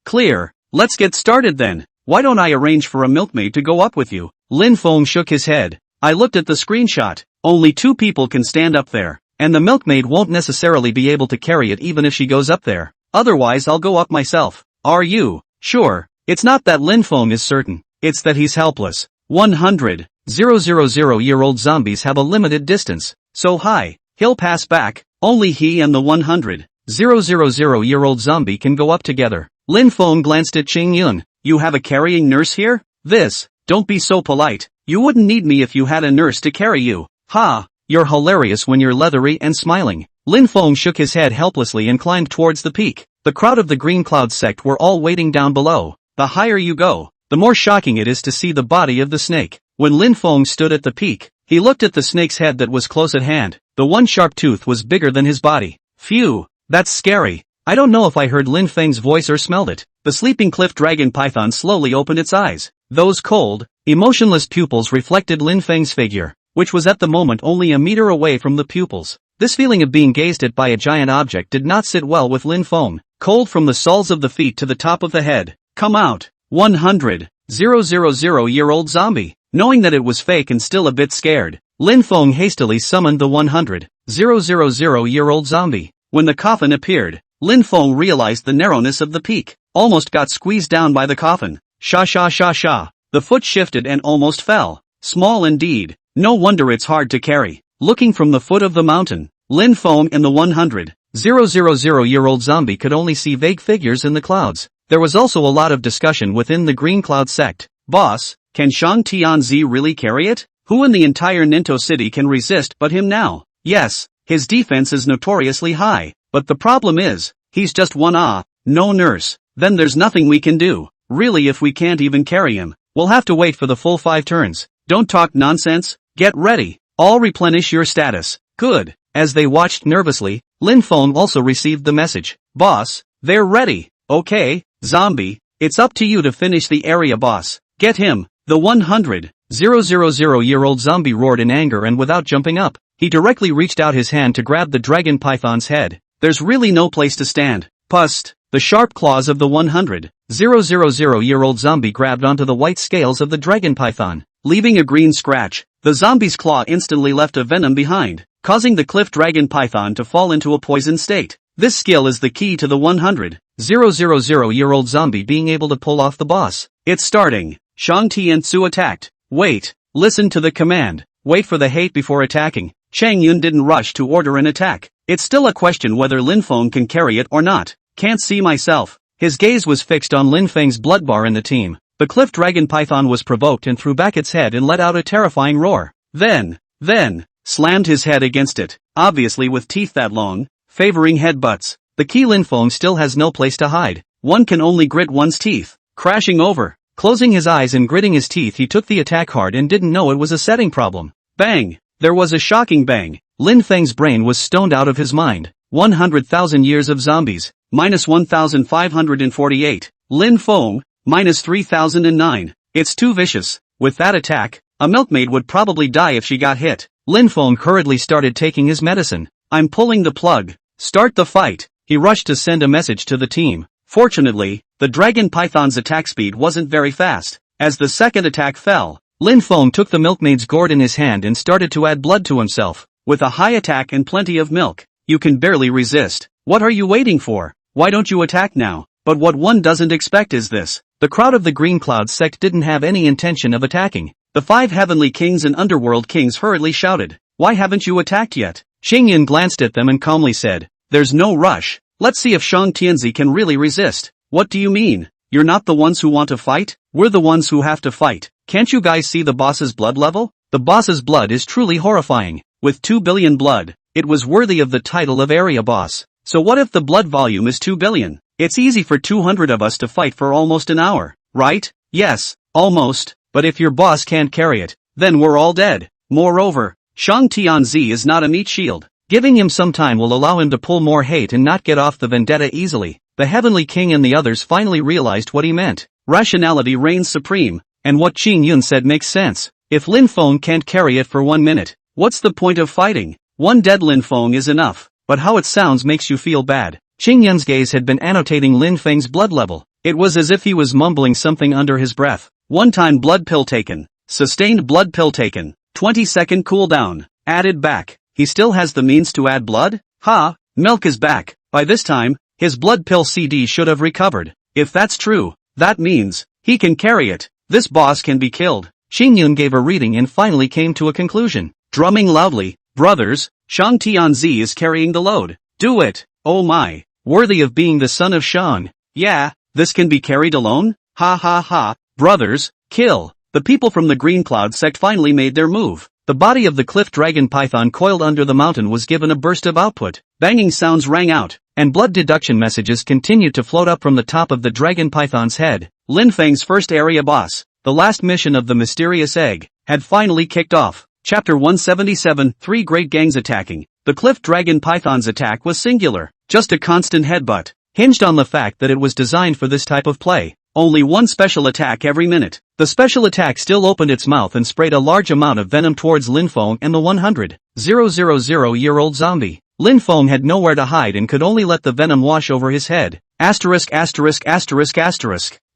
Clear. Let's get started then. Why don't I arrange for a milkmaid to go up with you? Lin Feng shook his head. I looked at the screenshot. Only 2 people can stand up there, and the milkmaid won't necessarily be able to carry it even if she goes up there. Otherwise I'll go up myself. Are you sure? It's not that Lin Feng is certain. It's that he's helpless. 100,000-year-old zombies have a limited distance. So high, he'll pass back. Only he and the 100,000-year-old zombie can go up together. Lin Feng glanced at Qing Yun. You have a carrying nurse here? Don't be so polite. You wouldn't need me if you had a nurse to carry you. Ha! You're hilarious when you're leathery and smiling. Lin Feng shook his head helplessly and climbed towards the peak. The crowd of the Green Cloud sect were all waiting down below. The higher you go, the more shocking it is to see the body of the snake. When Lin Feng stood at the peak, he looked at the snake's head that was close at hand. The one sharp tooth was bigger than his body. Phew, that's scary. I don't know if I heard Lin Feng's voice or smelled it. The sleeping cliff dragon python slowly opened its eyes. Those cold, emotionless pupils reflected Lin Feng's figure, which was at the moment only a meter away from the pupils. This feeling of being gazed at by a giant object did not sit well with Lin Feng. Cold from the soles of the feet to the top of the head. Come out. 100,000-year-old zombie. Knowing that it was fake and still a bit scared, Lin Feng hastily summoned the 100,000-year-old zombie. When the coffin appeared, Lin Feng realized the narrowness of the peak. Almost got squeezed down by the coffin. Sha. The foot shifted and almost fell. Small indeed. No wonder it's hard to carry. Looking from the foot of the mountain, Lin Feng and the 100,000-year-old zombie could only see vague figures in the clouds. There was also a lot of discussion within the Green Cloud sect. Boss, can Shang Tianzi really carry it? Who in the entire Ninto city can resist but him now? Yes, his defense is notoriously high, but the problem is, he's just no nurse. Then there's nothing we can do. Really, if we can't even carry him, we'll have to wait for the full 5 turns. Don't talk nonsense. Get ready. All replenish your status. Good. As they watched nervously, Lin Feng also received the message. Boss, they're ready. Okay, zombie, it's up to you to finish the area boss. Get him. The 100,000-year-old zombie roared in anger, and without jumping up, he directly reached out his hand to grab the dragon python's head. There's really no place to stand. Pust. The sharp claws of the 100,000-year-old zombie grabbed onto the white scales of the dragon python, leaving a green scratch. The zombie's claw instantly left a venom behind, causing the cliff dragon python to fall into a poison state. This skill is the key to the 100,000-year-old zombie being able to pull off the boss. It's starting. Shang Tianzu attacked. Wait. Listen to the command. Wait for the hate before attacking. Chang Yun didn't rush to order an attack. It's still a question whether Lin Feng can carry it or not. Can't see myself. His gaze was fixed on Lin Feng's blood bar in the team. The cliff dragon python was provoked and threw back its head and let out a terrifying roar. Then, slammed his head against it, obviously with teeth that long, favoring headbutts. The key Lin Feng still has no place to hide. One can only grit one's teeth. Crashing over. Closing his eyes and gritting his teeth, he took the attack hard and didn't know it was a setting problem. Bang! There was a shocking bang. Lin Feng's brain was stoned out of his mind. 100,000 years of zombies. Minus 1,548. Lin Feng. Minus 3,009. It's too vicious. With that attack, a milkmaid would probably die if she got hit. Lin Feng hurriedly started taking his medicine. I'm pulling the plug. Start the fight. He rushed to send a message to the team. Fortunately, the dragon python's attack speed wasn't very fast. As the second attack fell, Lin Feng took the milkmaid's gourd in his hand and started to add blood to himself. With a high attack and plenty of milk, you can barely resist. What are you waiting for? Why don't you attack now? But what one doesn't expect is this. The crowd of the Green Cloud sect didn't have any intention of attacking. The 5 heavenly kings and underworld kings hurriedly shouted, "Why haven't you attacked yet?" Xingyan glanced at them and calmly said, "There's no rush. Let's see if Shang Tianzi can really resist." "What do you mean? You're not the ones who want to fight? We're the ones who have to fight. Can't you guys see the boss's blood level? The boss's blood is truly horrifying. With 2 billion blood, it was worthy of the title of area boss. So what if the blood volume is 2 billion? It's easy for 200 of us to fight for almost an hour, right? Yes, almost, but if your boss can't carry it, then we're all dead. Moreover, Shang Tianzi is not a meat shield. Giving him some time will allow him to pull more hate and not get off the vendetta easily." The Heavenly King and the others finally realized what he meant. Rationality reigns supreme, and what Qing Yun said makes sense. If Lin Feng can't carry it for 1 minute, what's the point of fighting? One dead Lin Feng is enough. but how it sounds makes you feel bad. Qing Yun's gaze had been annotating Lin Feng's blood level. It was as if he was mumbling something under his breath. One-time blood pill taken. Sustained blood pill taken. 20-second cooldown. Added back. He still has the means to add blood? Ha! Milk is back. By this time, his blood pill CD should have recovered. If that's true, that means he can carry it. This boss can be killed. Qing Yun gave a reading and finally came to a conclusion. Drumming loudly, brothers, Shang Tianzi is carrying the load. Do it. Oh my. Worthy of being the son of Shang. Yeah, this can be carried alone? Ha ha ha. Brothers, kill. The people from the Green Cloud sect finally made their move. The body of the cliff dragon python coiled under the mountain was given a burst of output. Banging sounds rang out, and blood deduction messages continued to float up from the top of the dragon python's head. Lin Feng's first area boss, the last mission of the mysterious egg, had finally kicked off. Chapter 177, 3 great gangs attacking. The cliff dragon python's attack was singular, just a constant headbutt, hinged on the fact that it was designed for this type of play. Only one special attack every minute. The special attack still opened its mouth and sprayed a large amount of venom towards Lin Feng and the 100,000-year-old zombie. Lin Feng had nowhere to hide and could only let the venom wash over his head. Asterisk.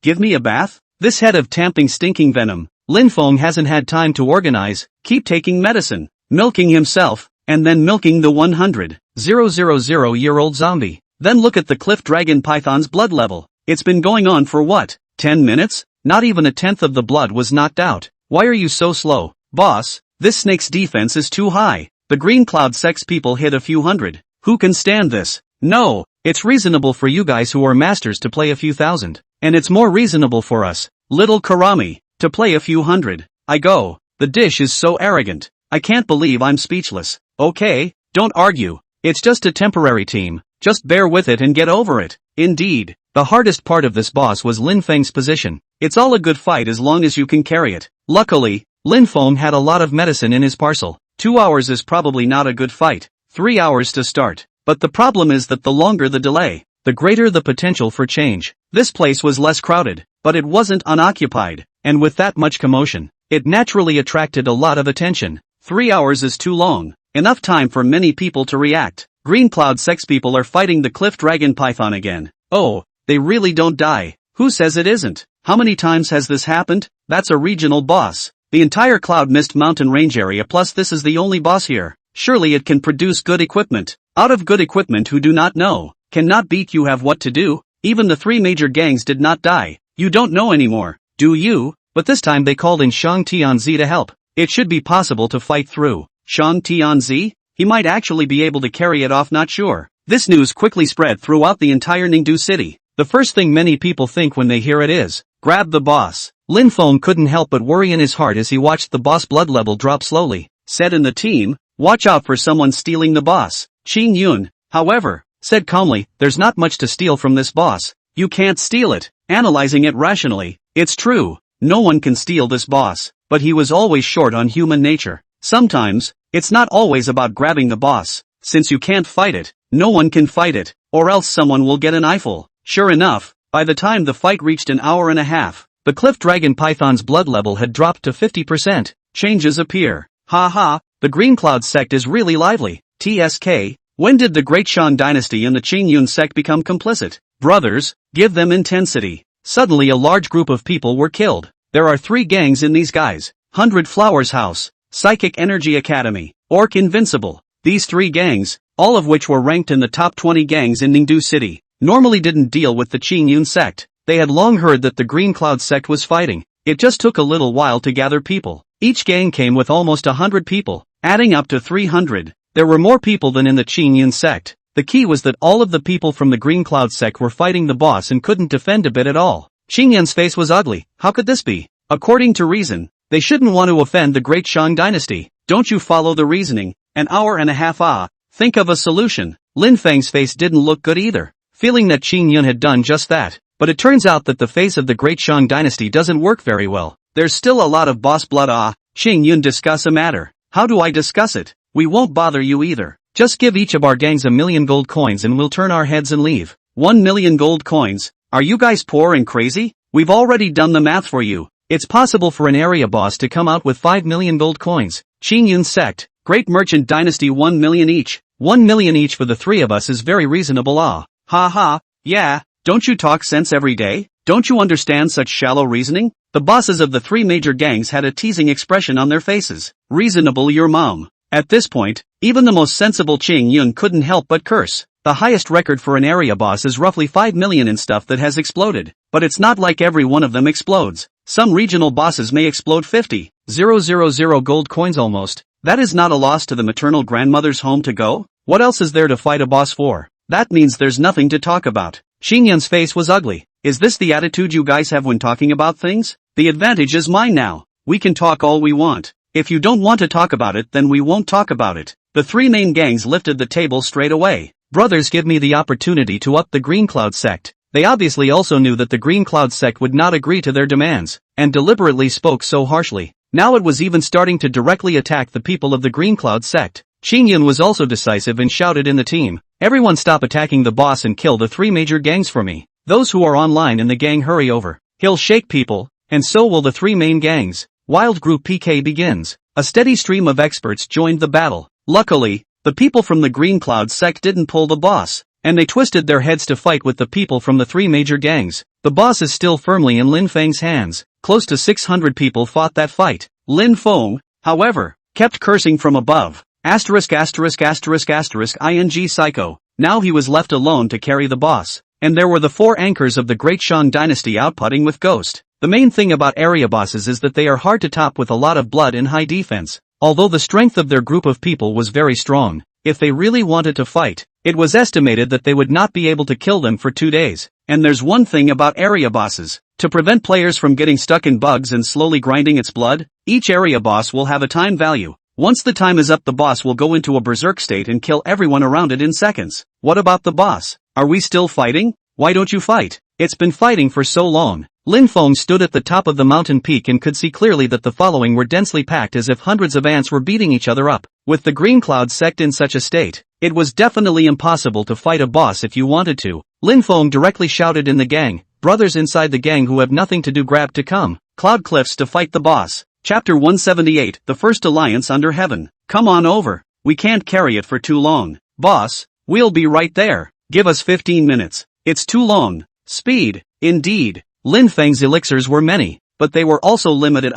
Give me a bath? This head of tamping stinking venom. Lin Feng hasn't had time to organize, keep taking medicine, milking himself, and then milking the 100,000-year-old zombie. Then look at the cliff dragon python's blood level. It's been going on for what, 10 minutes? Not even a tenth of the blood was knocked out. Why are you so slow, boss? This snake's defense is too high. The Green Cloud sect's people hit a few hundred. Who can stand this? No, it's reasonable for you guys who are masters to play a few thousand. And it's more reasonable for us, little Karami, to play a few hundred. I go. The dish is so arrogant. I can't believe I'm speechless. Okay, don't argue. It's just a temporary team. Just bear with it and get over it. Indeed. The hardest part of this boss was Lin Feng's position. It's all a good fight as long as you can carry it. Luckily, Lin Feng had a lot of medicine in his parcel. 2 hours is probably not a good fight. 3 hours to start. But the problem is that the longer the delay, the greater the potential for change. This place was less crowded, but it wasn't unoccupied, and with that much commotion, it naturally attracted a lot of attention. 3 hours is too long. Enough time for many people to react. Green Cloud sex people are fighting the cliff dragon python again. Oh. They really don't die. Who says it isn't? How many times has this happened? That's a regional boss. The entire Cloud Mist mountain range area plus this is the only boss here. Surely it can produce good equipment. Out of good equipment who do not know, cannot beat you have what to do. Even the 3 major gangs did not die. You don't know anymore, do you? But this time they called in Shang Tianzi to help. It should be possible to fight through. Shang Tianzi? He might actually be able to carry it off, not sure. This news quickly spread throughout the entire Ningdu city. The first thing many people think when they hear it is, grab the boss. Lin Feng couldn't help but worry in his heart as he watched the boss blood level drop slowly. Said in the team, watch out for someone stealing the boss. Qing Yun, however, said calmly, there's not much to steal from this boss. You can't steal it. Analyzing it rationally, it's true, no one can steal this boss, but he was always short on human nature. Sometimes, it's not always about grabbing the boss. Since you can't fight it, no one can fight it, or else someone will get an eyeful. Sure enough, by the time the fight reached an hour and a half, the cliff dragon python's blood level had dropped to 50%. Changes appear. Ha ha, the Green Cloud sect is really lively. TSK, when did the Great Shang dynasty and the Qing Yun sect become complicit? Brothers, give them intensity. Suddenly a large group of people were killed. There are 3 gangs in these guys. 100 Flowers House, Psychic Energy Academy, Orc Invincible. These 3 gangs, all of which were ranked in the top 20 gangs in Ningdu City, normally didn't deal with the Qing Yun sect. They had long heard that the Green Cloud sect was fighting. It just took a little while to gather people. Each gang came with almost 100 people, adding up to 300. There were more people than in the Qing Yun sect. The key was that all of the people from the Green Cloud sect were fighting the boss and couldn't defend a bit at all. Qing Yun's face was ugly. How could this be? According to reason, they shouldn't want to offend the Great Shang dynasty. Don't you follow the reasoning? An hour and a half. Think of a solution. Lin Feng's face didn't look good either, feeling that Qing Yun had done just that. But it turns out that the face of the Great Shang dynasty doesn't work very well. There's still a lot of boss blood. Qing Yun, discuss a matter. How do I discuss it? We won't bother you either. Just give each of our gangs 1,000,000 gold coins and we'll turn our heads and leave. 1,000,000 gold coins? Are you guys poor and crazy? We've already done the math for you. It's possible for an area boss to come out with 5,000,000 gold coins. Qing Yun's sect, Great Merchant Dynasty 1 million each. 1 million each for the three of us is very reasonable. Ah. Ha ha, yeah, don't you talk sense every day? Don't you understand such shallow reasoning? The bosses of the three major gangs had a teasing expression on their faces. Reasonable your mom. At this point, even the most sensible Ching Yun couldn't help but curse. The highest record for an area boss is roughly 5 million in stuff that has exploded. But it's not like every one of them explodes. Some regional bosses may explode 50,000 gold coins almost. That is not a loss to the maternal grandmother's home to go? What else is there to fight a boss for? That means there's nothing to talk about. Ching Yun's face was ugly. Is this the attitude you guys have when talking about things? The advantage is mine now. We can talk all we want. If you don't want to talk about it, then we won't talk about it. The three main gangs lifted the table straight away. Brothers, give me the opportunity to up the Green Cloud sect. They obviously also knew that the Green Cloud sect would not agree to their demands, and deliberately spoke so harshly. Now it was even starting to directly attack the people of the Green Cloud sect. Ching Yun was also decisive and shouted in the team, "Everyone stop attacking the boss and kill the three major gangs for me. Those who are online in the gang hurry over. He'll shake people, and so will the three main gangs." Wild Group PK begins. A steady stream of experts joined the battle. Luckily, the people from the Green Cloud sect didn't pull the boss, and they twisted their heads to fight with the people from the three major gangs. The boss is still firmly in Lin Feng's hands. Close to 600 people fought that fight. Lin Feng, however, kept cursing from above. Asterisk asterisk asterisk asterisk ing psycho. Now he was left alone to carry the boss. And there were the four anchors of the Great Shang Dynasty outputting with Ghost. The main thing about area bosses is that they are hard to top with a lot of blood and high defense. Although the strength of their group of people was very strong, if they really wanted to fight, it was estimated that they would not be able to kill them for 2 days. And there's one thing about area bosses. To prevent players from getting stuck in bugs and slowly grinding its blood, each area boss will have a time value. Once the time is up, the boss will go into a berserk state and kill everyone around it in seconds. What about the boss? Are we still fighting? Why don't you fight? It's been fighting for so long. Lin Feng stood at the top of the mountain peak and could see clearly that the following were densely packed as if hundreds of ants were beating each other up. With the Green Cloud sect in such a state, it was definitely impossible to fight a boss if you wanted to. Lin Feng directly shouted in the gang, "Brothers inside the gang who have nothing to do, grab to come. Cloud Cliffs to fight the boss." Chapter 178, The First Alliance Under Heaven. Come on over. We can't carry it for too long. Boss, we'll be right there. Give us 15 minutes. It's too long. Speed, indeed. Lin Feng's elixirs were many, but they were also limited.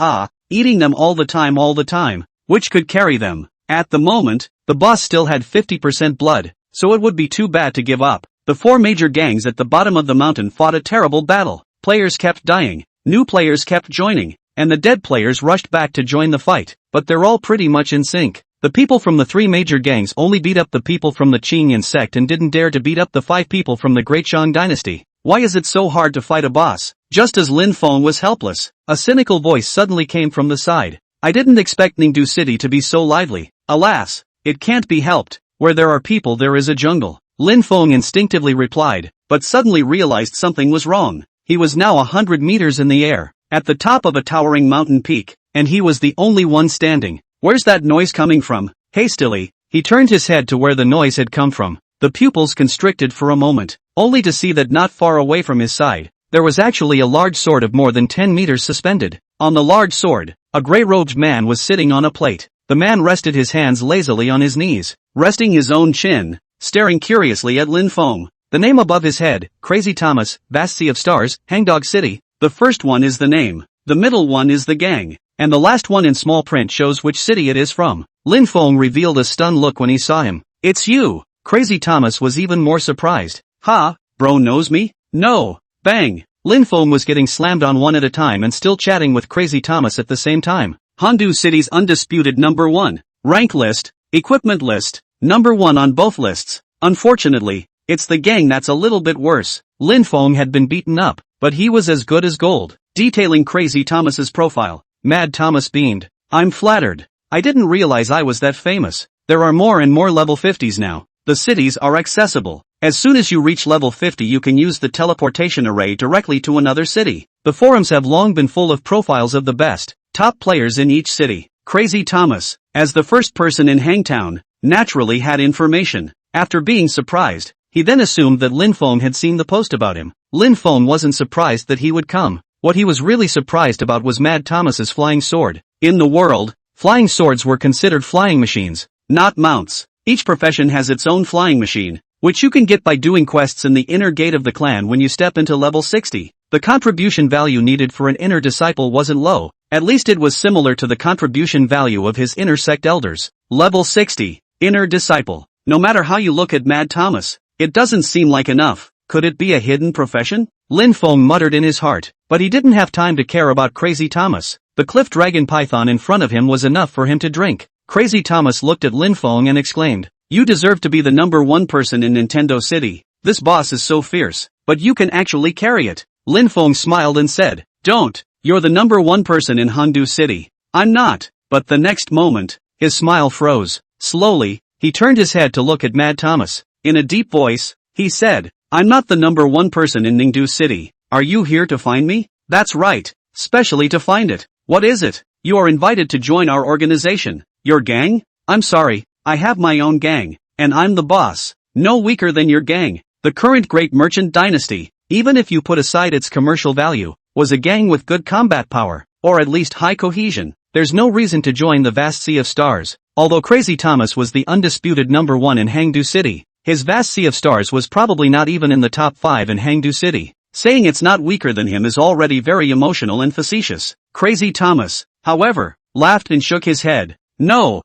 Eating them all the time, which could carry them. At the moment, the boss still had 50% blood, so it would be too bad to give up. The four major gangs at the bottom of the mountain fought a terrible battle. Players kept dying, new players kept joining, and the dead players rushed back to join the fight, but they're all pretty much in sync. The people from the three major gangs only beat up the people from the Qing Yin sect and didn't dare to beat up the 5 people from the Great Shang Dynasty. Why is it so hard to fight a boss? Just as Lin Feng was helpless, a cynical voice suddenly came from the side. I didn't expect Ningdu City to be so lively. Alas, it can't be helped. Where there are people there is a jungle. Lin Feng instinctively replied, but suddenly realized something was wrong. He was now 100 meters in the air, at the top of a towering mountain peak, and he was the only one standing. Where's that noise coming from? Hastily, he turned his head to where the noise had come from. The pupils constricted for a moment, only to see that not far away from his side, there was actually a large sword of more than 10 meters suspended. On the large sword, a gray-robed man was sitting on a plate. The man rested his hands lazily on his knees, resting his own chin, staring curiously at Lin Feng. The name above his head, Crazy Thomas, Vast Sea of Stars, Hangdog City. The first one is the name, the middle one is the gang, and the last one in small print shows which city it is from. Lin Feng revealed a stunned look when he saw him. It's you! Crazy Thomas was even more surprised. Ha, bro knows me? No. Bang! Lin Feng was getting slammed on one at a time and still chatting with Crazy Thomas at the same time. Handu City's undisputed number 1. Rank list, equipment list, number 1 on both lists. Unfortunately, it's the gang that's a little bit worse. Lin Feng had been beaten up, but he was as good as gold. Detailing Crazy Thomas's profile, Mad Thomas beamed. I'm flattered. I didn't realize I was that famous. There are more and more level 50s now. The cities are accessible. As soon as you reach level 50 you can use the teleportation array directly to another city. The forums have long been full of profiles of the best, top players in each city. Crazy Thomas, as the first person in Hangtown, naturally had information. After being surprised, he then assumed that Lin Feng had seen the post about him. Lin Feng wasn't surprised that he would come. What he was really surprised about was Mad Thomas's flying sword. In the world, Flying swords were considered flying machines, not mounts. Each profession has its own flying machine, which you can get by doing quests in the inner gate of the clan when you step into level 60. The contribution value needed for an inner disciple wasn't low, at least it was similar to the contribution value of his inner sect elders. Level 60, inner disciple. No matter how you look at Mad Thomas, it doesn't seem like enough. Could it be a hidden profession? Lin Feng muttered in his heart, but he didn't have time to care about Crazy Thomas. The cliff dragon python in front of him was enough for him to drink. Crazy Thomas looked at Lin Feng and exclaimed, "You deserve to be the number one person in Nintendo City. This boss is so fierce, but you can actually carry it." Lin Feng smiled and said, "Don't. You're the number one person in Hangdu City. I'm not." But the next moment, his smile froze. Slowly, he turned his head to look at Mad Thomas. In a deep voice, he said, "I'm not the number one person in Ningdu City. Are you here to find me?" "That's right. Specially to find it." "What is it?" "You are invited to join our organization." "Your gang?" "I'm sorry, I have my own gang, and I'm the boss." "No weaker than your gang." The current great merchant dynasty, even if you put aside its commercial value, was a gang with good combat power, or at least high cohesion. There's no reason to join the vast sea of stars. Although Crazy Thomas was the undisputed number one in Hangdu City, his vast sea of stars was probably not even in the top 5 in Hangdu City. Saying it's not weaker than him is already very emotional and facetious. Crazy Thomas, however, laughed and shook his head. No,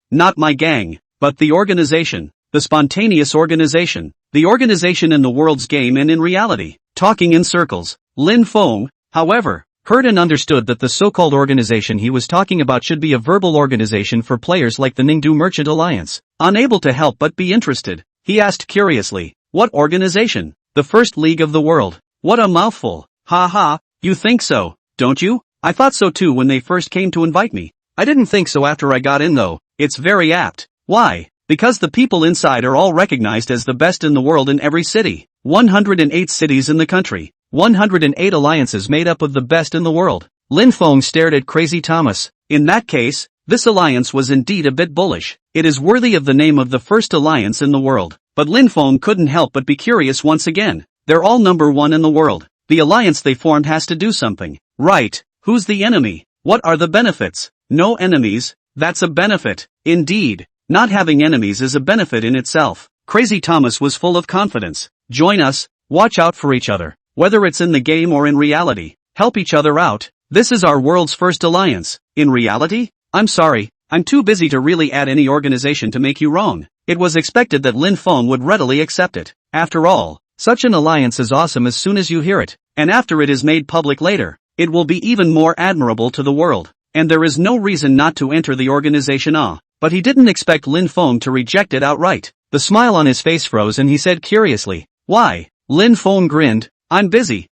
not my gang, but the organization. The spontaneous organization. The organization in the world's game and in reality. Talking in circles. Lin Feng, however, heard and understood that the so-called organization he was talking about should be a verbal organization for players like the Ningdu Merchant Alliance. Unable to help but be interested, he asked curiously, "What organization?" "The First League of the World." "What a mouthful." "Ha ha, you think so, don't you?" "I thought so too when they first came to invite me. I didn't think so after I got in though." "It's very apt." "Why?" "Because the people inside are all recognized as the best in the world in every city. 108 cities in the country. 108 alliances made up of the best in the world." Lin Feng stared at Crazy Thomas. In that case, this alliance was indeed a bit bullish. It is worthy of the name of the first alliance in the world. But Lin Feng couldn't help but be curious once again. They're all number one in the world. The alliance they formed has to do something. Right. Who's the enemy? What are the benefits? No enemies. That's a benefit. Indeed. Not having enemies is a benefit in itself. Crazy Thomas was full of confidence. Join us. Watch out for each other. Whether it's in the game or in reality. Help each other out. This is our world's first alliance. In reality? I'm sorry. I'm too busy to really add any organization to make you wrong. It was expected that Lin Feng would readily accept it. After all, such an alliance is awesome as soon as you hear it, and after it is made public later, it will be even more admirable to the world, and there is no reason not to enter the organization. But he didn't expect Lin Feng to reject it outright. The smile on his face froze and he said curiously, "Why?" Lin Feng grinned, "I'm busy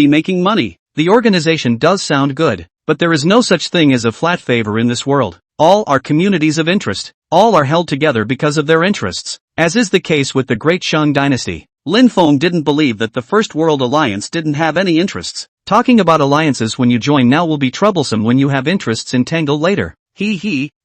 making money." The organization does sound good, but there is no such thing as a flat favor in this world. All are communities of interest. All are held together because of their interests. As is the case with the Great Shang Dynasty, Lin Feng didn't believe that the First World Alliance didn't have any interests. Talking about alliances when you join now will be troublesome when you have interests entangled later.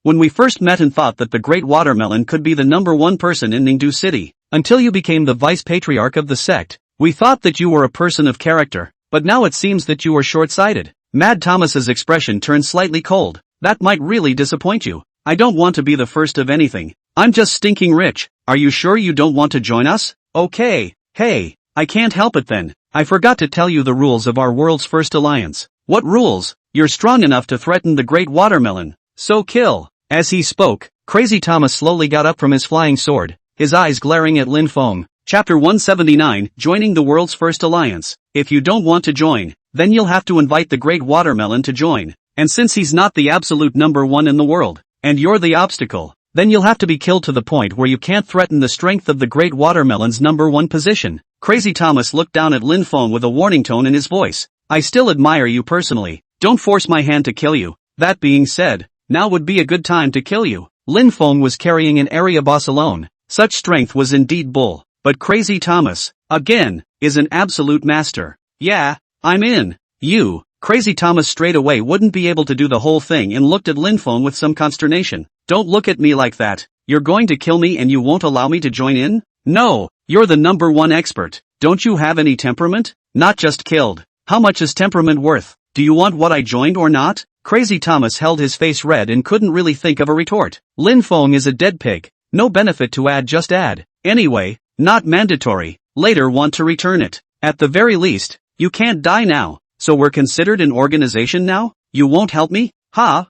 When we first met and thought that the Great Watermelon could be the number one person in Ningdu City, until you became the vice patriarch of the sect, we thought that you were a person of character, but now it seems that you are short-sighted. Mad Thomas's expression turned slightly cold. That might really disappoint you. I don't want to be the first of anything. I'm just stinking rich. Are you sure you don't want to join us? Okay. Hey, I can't help it then. I forgot to tell you the rules of our world's first alliance. What rules? You're strong enough to threaten the Great Watermelon. So kill. As he spoke, Crazy Thomas slowly got up from his flying sword, his eyes glaring at Lin Feng. Chapter 179, Joining the World's First Alliance. If you don't want to join, then you'll have to invite the Great Watermelon to join. And since he's not the absolute number one in the world, and you're the obstacle, then you'll have to be killed to the point where you can't threaten the strength of the Great Watermelon's number one position. Crazy Thomas looked down at Lin Feng with a warning tone in his voice. I still admire you personally. Don't force my hand to kill you. That being said, now would be a good time to kill you. Lin Feng was carrying an area boss alone. Such strength was indeed bull. But Crazy Thomas, again, is an absolute master. Yeah, I'm in. You. Crazy Thomas straight away wouldn't be able to do the whole thing and looked at Lin Feng with some consternation. Don't look at me like that. You're going to kill me and you won't allow me to join in? No, you're the number one expert. Don't you have any temperament? Not just killed. How much is temperament worth? Do you want what I joined or not? Crazy Thomas held his face red and couldn't really think of a retort. Lin Feng is a dead pig. No benefit to add, just add. Anyway, not mandatory. Later want to return it. At the very least, you can't die now. So we're considered an organization now? You won't help me? Help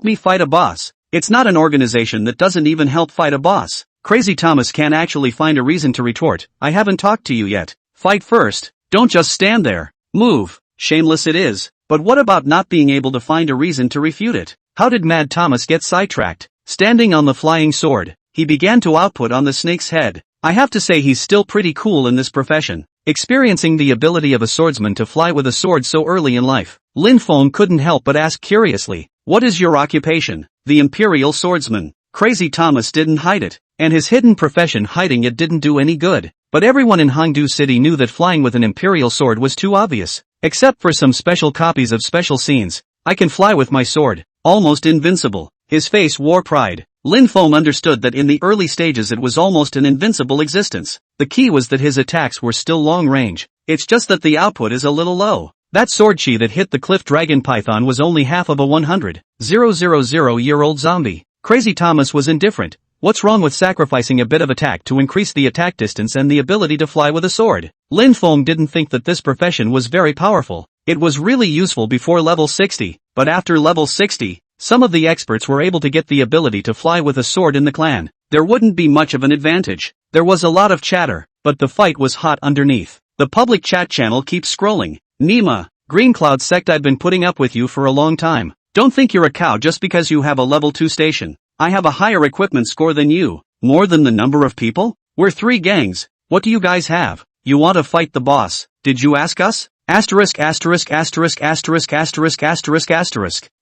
me fight a boss. It's not an organization that doesn't even help fight a boss. Crazy Thomas can't actually find a reason to retort. I haven't talked to you yet. Fight first. Don't just stand there. Move. Shameless it is. But what about not being able to find a reason to refute it? How did Mad Thomas get sidetracked? Standing on the flying sword, he began to output on the snake's head. I have to say he's still pretty cool in this profession. Experiencing the ability of a swordsman to fly with a sword so early in life, Lin Feng couldn't help but ask curiously, "What is your occupation?" "The Imperial Swordsman." Crazy Thomas didn't hide it, and his hidden profession hiding it didn't do any good. But everyone in Hangdu City knew that flying with an Imperial sword was too obvious. Except for some special copies of special scenes. "I can fly with my sword. Almost invincible." His face wore pride. Lin Feng understood that in the early stages it was almost an invincible existence. The key was that his attacks were still long range. It's just that the output is a little low. That sword chi that hit the cliff dragon python was only half of a 100,000-year-old zombie. Crazy Thomas was indifferent. What's wrong with sacrificing a bit of attack to increase the attack distance and the ability to fly with a sword? Lin Feng didn't think that this profession was very powerful. It was really useful before level 60, but after level 60, some of the experts were able to get the ability to fly with a sword in the clan. There wouldn't be much of an advantage. There was a lot of chatter, but the fight was hot underneath. The public chat channel keeps scrolling. Nima, Green Cloud Sect, I've been putting up with you for a long time. Don't think you're a cow just because you have a level 2 station. I have a higher equipment score than you. More than the number of people? We're 3 gangs. What do you guys have? You want to fight the boss? Did you ask us? Asterisk.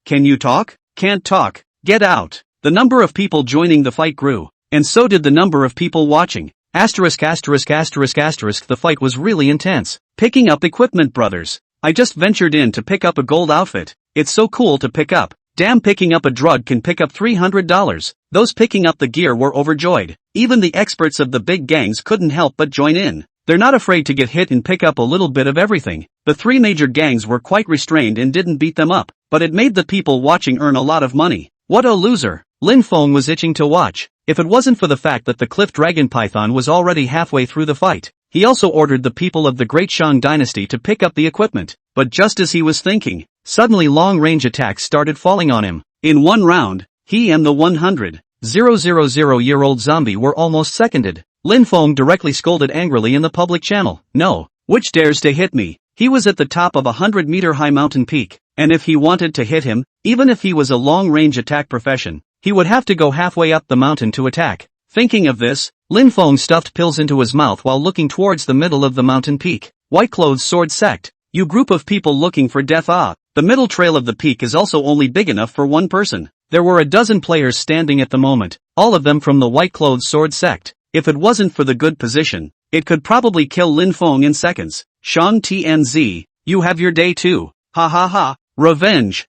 Can you talk? Can't talk. Get out. The number of people joining the fight grew. And so did the number of people watching. The fight was really intense. Picking up equipment, brothers. I just ventured in to pick up a gold outfit. It's so cool to pick up. Damn, picking up a drug can pick up $300. Those picking up the gear were overjoyed. Even the experts of the big gangs couldn't help but join in. They're not afraid to get hit and pick up a little bit of everything. The 3 major gangs were quite restrained and didn't beat them up, but it made the people watching earn a lot of money. What a loser. Lin Feng was itching to watch. If it wasn't for the fact that the cliff dragon python was already halfway through the fight. He also ordered the people of the Great Shang dynasty to pick up the equipment. But just as he was thinking, suddenly long-range attacks started falling on him. In one round, he and the 100,000-year-old zombie were almost seconded. Lin Feng directly scolded angrily in the public channel. "No, which dares to hit me?" He was at the top of a 100-meter-high mountain peak, and if he wanted to hit him, even if he was a long-range attack profession, he would have to go halfway up the mountain to attack. Thinking of this, Lin Feng stuffed pills into his mouth while looking towards the middle of the mountain peak. White Clothes Sword Sect. You group of people looking for death. The middle trail of the peak is also only big enough for one person. There were a dozen players standing at the moment, all of them from the White Clothes Sword Sect. If it wasn't for the good position, it could probably kill Lin Feng in seconds. Shang Tianzi, you have your day too. Ha. Revenge.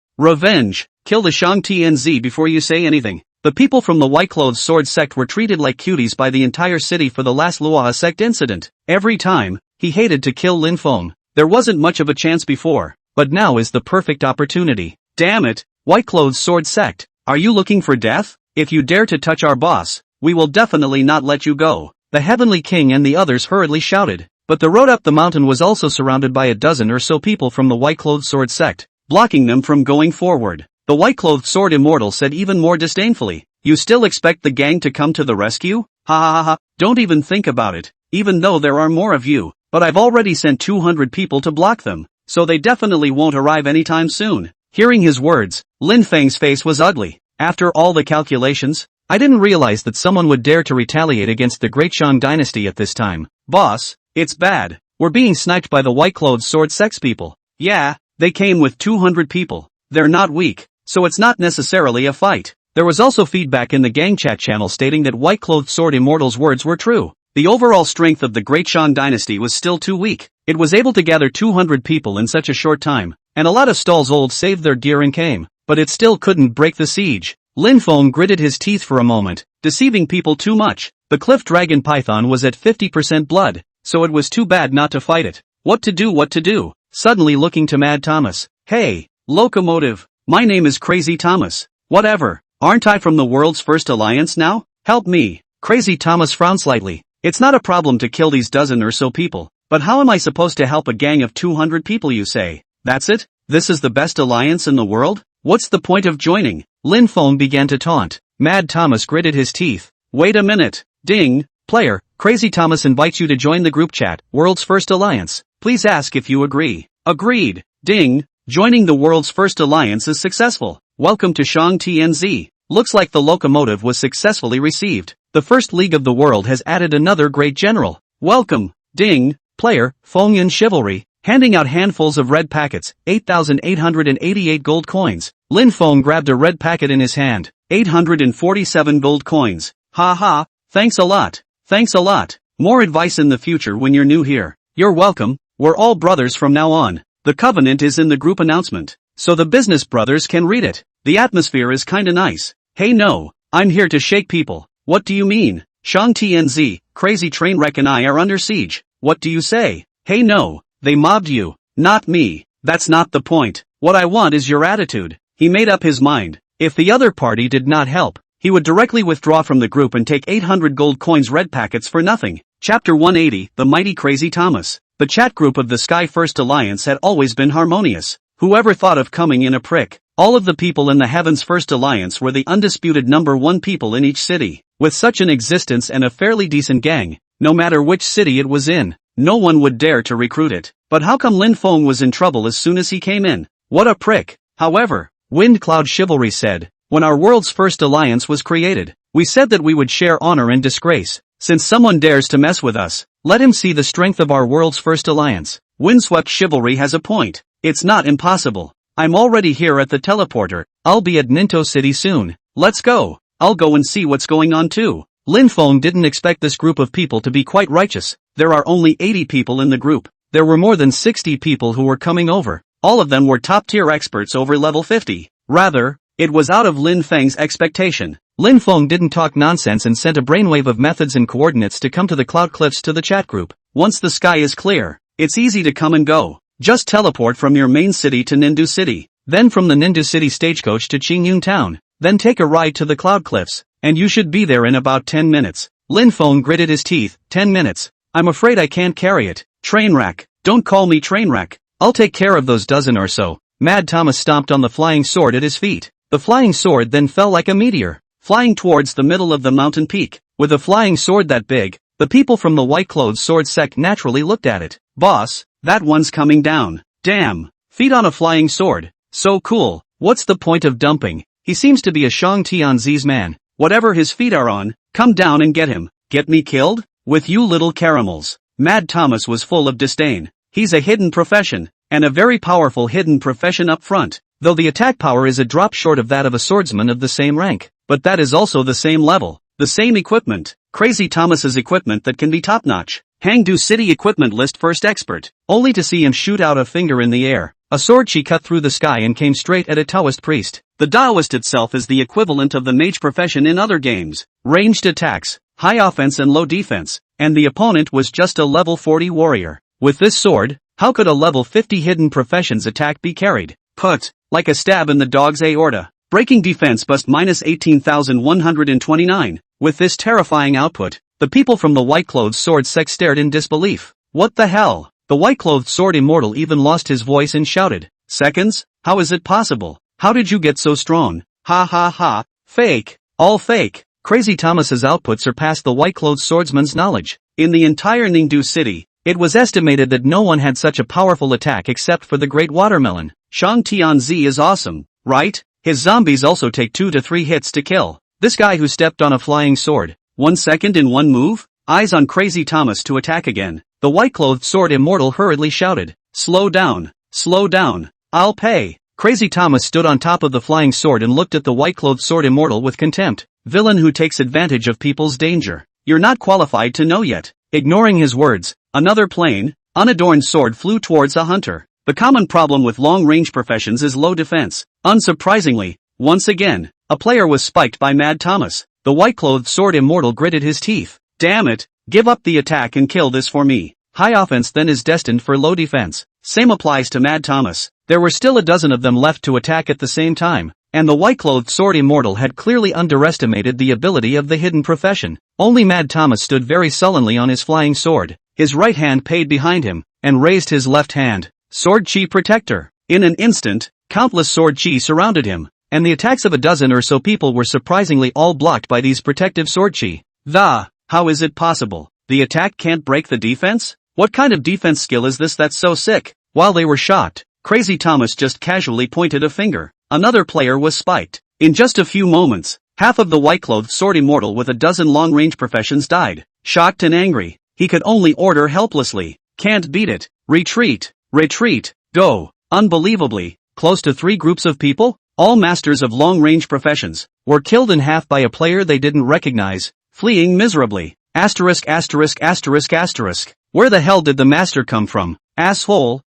Kill the Shang Tianzi before you say anything. The people from the White Clothes Sword Sect were treated like cuties by the entire city for the last Luoha sect incident. Every time, he hated to kill Lin Feng. There wasn't much of a chance before, but now is the perfect opportunity. Damn it, White Clothes Sword Sect, are you looking for death? If you dare to touch our boss, we will definitely not let you go. The Heavenly King and the others hurriedly shouted, but the road up the mountain was also surrounded by a dozen or so people from the White Clothes Sword Sect, blocking them from going forward. The White Clothed Sword Immortal said even more disdainfully, "You still expect the gang to come to the rescue? Ha. Don't even think about it, even though there are more of you, but I've already sent 200 people to block them, so they definitely won't arrive anytime soon." Hearing his words, Lin Feng's face was ugly. After all the calculations, I didn't realize that someone would dare to retaliate against the Great Shang dynasty at this time. Boss, it's bad. We're being sniped by the White Clothed Sword Sex people. Yeah, they came with 200 people. They're not weak, so it's not necessarily a fight. There was also feedback in the gang chat channel stating that White Clothed Sword Immortal's words were true. The overall strength of the Great Shang dynasty was still too weak. It was able to gather 200 people in such a short time, and a lot of stalls old saved their gear and came, but it still couldn't break the siege. Lin Feng gritted his teeth for a moment, deceiving people too much. The cliff dragon python was at 50% blood, so it was too bad not to fight it. What to do? Suddenly looking to Mad Thomas. Hey, Locomotive. My name is Crazy Thomas. Whatever. Aren't I from the world's first alliance now? Help me. Crazy Thomas frowned slightly. It's not a problem to kill these dozen or so people, but how am I supposed to help a gang of 200 people, you say? That's it? This is the best alliance in the world? What's the point of joining? Lin Feng began to taunt. Mad Thomas gritted his teeth. Wait a minute. Ding. Player, Crazy Thomas invites you to join the group chat, World's First Alliance. Please ask if you agree. Agreed. Ding. Joining the World's First Alliance is successful. Welcome to Shang TNZ. Looks like the locomotive was successfully received. The First League of the World has added another great general. Welcome. Ding. Player, Fengyan Chivalry, handing out handfuls of red packets, 8,888 gold coins. Lin Feng grabbed a red packet in his hand. 847 gold coins. Ha ha, thanks a lot. Thanks a lot. More advice in the future when you're new here. You're welcome. We're all brothers from now on. The covenant is in the group announcement, so the business brothers can read it. The atmosphere is kinda nice. Hey no, I'm here to shake people. What do you mean? Shang TNZ, Crazy Trainwreck and I are under siege. What do you say? Hey no, they mobbed you. Not me. That's not the point. What I want is your attitude. He made up his mind. If the other party did not help, he would directly withdraw from the group and take 800 gold coins red packets for nothing. Chapter 180, The Mighty Crazy Thomas. The chat group of the Sky First Alliance had always been harmonious. Whoever thought of coming in a prick? All of the people in the Heaven's First Alliance were the undisputed number one people in each city. With such an existence and a fairly decent gang, no matter which city it was in, no one would dare to recruit it. But how come Lin Feng was in trouble as soon as he came in? What a prick. However, Wind Cloud Chivalry said, when our world's first alliance was created, we said that we would share honor and disgrace. Since someone dares to mess with us, let him see the strength of our world's first alliance. Windswept Chivalry has a point. It's not impossible. I'm already here at the teleporter. I'll be at Ninto City soon. Let's go. I'll go and see what's going on too. Lin Feng didn't expect this group of people to be quite righteous. There are only 80 people in the group. There were more than 60 people who were coming over. All of them were top-tier experts over level 50. Rather, it was out of Lin Feng's expectation. Lin Feng didn't talk nonsense and sent a brainwave of methods and coordinates to come to the Cloud Cliffs to the chat group. Once the sky is clear, it's easy to come and go. Just teleport from your main city to Nindu City, then from the Nindu City stagecoach to Qingyun Town, then take a ride to the Cloud Cliffs, and you should be there in about 10 minutes. Lin Feng gritted his teeth. 10 minutes. I'm afraid I can't carry it. Trainwreck. Don't call me Trainwreck. I'll take care of those dozen or so. Mad Thomas stomped on the flying sword at his feet. The flying sword then fell like a meteor, flying towards the middle of the mountain peak. With a flying sword that big, the people from the White Clothes Sword sect naturally looked at it. Boss, that one's coming down. Damn. Feet on a flying sword. So cool. What's the point of dumping? He seems to be a Shang Tianzi's man. Whatever his feet are on, come down and get him. Get me killed? With you little caramels. Mad Thomas was full of disdain. He's a hidden profession, and a very powerful hidden profession up front. Though the attack power is a drop short of that of a swordsman of the same rank, but that is also the same level, the same equipment. Crazy Thomas's equipment that can be top-notch. Hangdu City equipment list first expert, only to see him shoot out a finger in the air. A sword she cut through the sky and came straight at a Taoist priest. The Taoist itself is the equivalent of the mage profession in other games. Ranged attacks, high offense and low defense, and the opponent was just a level 40 warrior. With this sword, how could a level 50 hidden professions attack be carried? Put, like a stab in the dog's aorta. Breaking defense bust minus 18,129. With this terrifying output, the people from the White Clothes Sword sect stared in disbelief. What the hell? The White Clothes Sword Immortal even lost his voice and shouted, "Seconds? How is it possible? How did you get so strong? Ha ha ha, fake, all fake." Crazy Thomas's output surpassed the White Clothes Swordsman's knowledge. In the entire Ningdu city, it was estimated that no one had such a powerful attack except for the Great Watermelon. Shang Tianzi is awesome, right? His zombies also take 2 to 3 hits to kill. This guy who stepped on a flying sword, 1 second in one move? Eyes on Crazy Thomas to attack again. The White-Clothed Sword Immortal hurriedly shouted, slow down, I'll pay." Crazy Thomas stood on top of the flying sword and looked at the White-Clothed Sword Immortal with contempt. Villain who takes advantage of people's danger. You're not qualified to know yet. Ignoring his words, another plain, unadorned sword flew towards a hunter. The common problem with long-range professions is low defense. Unsurprisingly, once again, a player was spiked by Mad Thomas. The White-Clothed Sword Immortal gritted his teeth. Damn it, give up the attack and kill this for me. High offense then is destined for low defense. Same applies to Mad Thomas. There were still a dozen of them left to attack at the same time, and the white-clothed sword immortal had clearly underestimated the ability of the hidden profession. Only Mad Thomas stood very sullenly on his flying sword, his right hand paid behind him, and raised his left hand. Sword Chi Protector. In an instant, countless sword chi surrounded him, and the attacks of a dozen or so people were surprisingly all blocked by these protective sword chi. How is it possible? The attack can't break the defense? What kind of defense skill is this that's so sick? While they were shocked, Crazy Thomas just casually pointed a finger. Another player was spiked. In just a few moments, half of the white-clothed sword immortal with a dozen long-range professions died. Shocked and angry, he could only order helplessly. Can't beat it. Retreat. Retreat. Go. Unbelievably, close to 3 groups of people, all masters of long-range professions, were killed in half by a player they didn't recognize, fleeing miserably. Asterisk. Where the hell did the master come from? Asshole.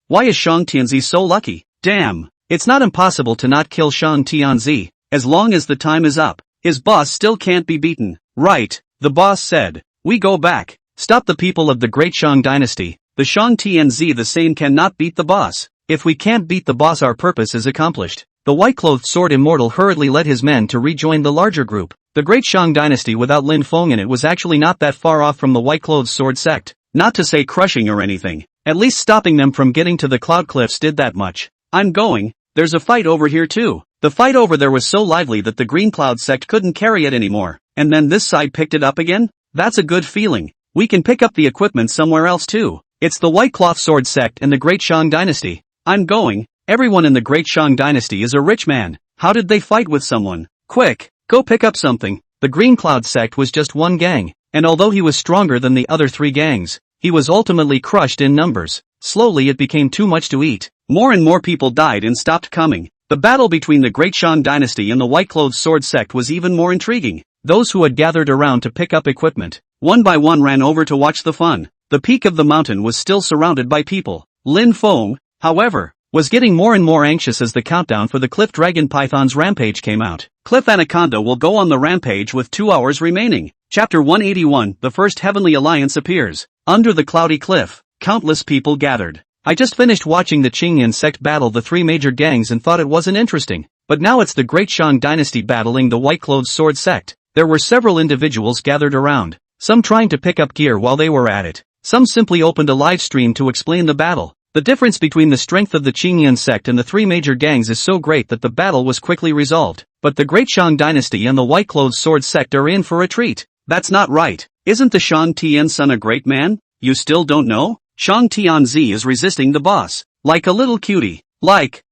Why is Shang Tianzi so lucky? Damn. It's not impossible to not kill Shang Tianzi, as long as the time is up. His boss still can't be beaten. Right, the boss said. We go back. Stop the people of the Great Shang Dynasty. The Shang Tianzi the same cannot beat the boss. If we can't beat the boss, our purpose is accomplished. The white-clothed sword immortal hurriedly led his men to rejoin the larger group. The Great Shang Dynasty without Lin Feng in it was actually not that far off from the white-clothed sword sect. Not to say crushing or anything. At least stopping them from getting to the Cloud Cliffs did that much. I'm going. There's a fight over here too. The fight over there was so lively that the Green Cloud sect couldn't carry it anymore. And then this side picked it up again? That's a good feeling. We can pick up the equipment somewhere else too. It's the White Cloth Sword sect and the Great Shang Dynasty. I'm going. Everyone in the Great Shang Dynasty is a rich man. How did they fight with someone? Quick, go pick up something. The Green Cloud sect was just one gang, and although he was stronger than the other 3 gangs, he was ultimately crushed in numbers. Slowly it became too much to eat. More and more people died and stopped coming. The battle between the Great Shang Dynasty and the White-Clothed Sword sect was even more intriguing. Those who had gathered around to pick up equipment, one by one ran over to watch the fun. The peak of the mountain was still surrounded by people. Lin Feng, however, was getting more and more anxious as the countdown for the Cliff Dragon Python's rampage came out. Cliff Anaconda will go on the rampage with 2 hours remaining. Chapter 181, The First Heavenly Alliance appears. Under the cloudy cliff, countless people gathered. I just finished watching the Qingyan sect battle the 3 major gangs and thought it wasn't interesting. But now it's the Great Shang Dynasty battling the White-Clothed Sword sect. There were several individuals gathered around, some trying to pick up gear while they were at it. Some simply opened a live stream to explain the battle. The difference between the strength of the Qingyan sect and the 3 major gangs is so great that the battle was quickly resolved. But the Great Shang Dynasty and the White-Clothed Sword sect are in for a treat. That's not right. Isn't the Shang Tian son a great man? You still don't know? Shang Tianzi is resisting the boss. Like a little cutie. Like,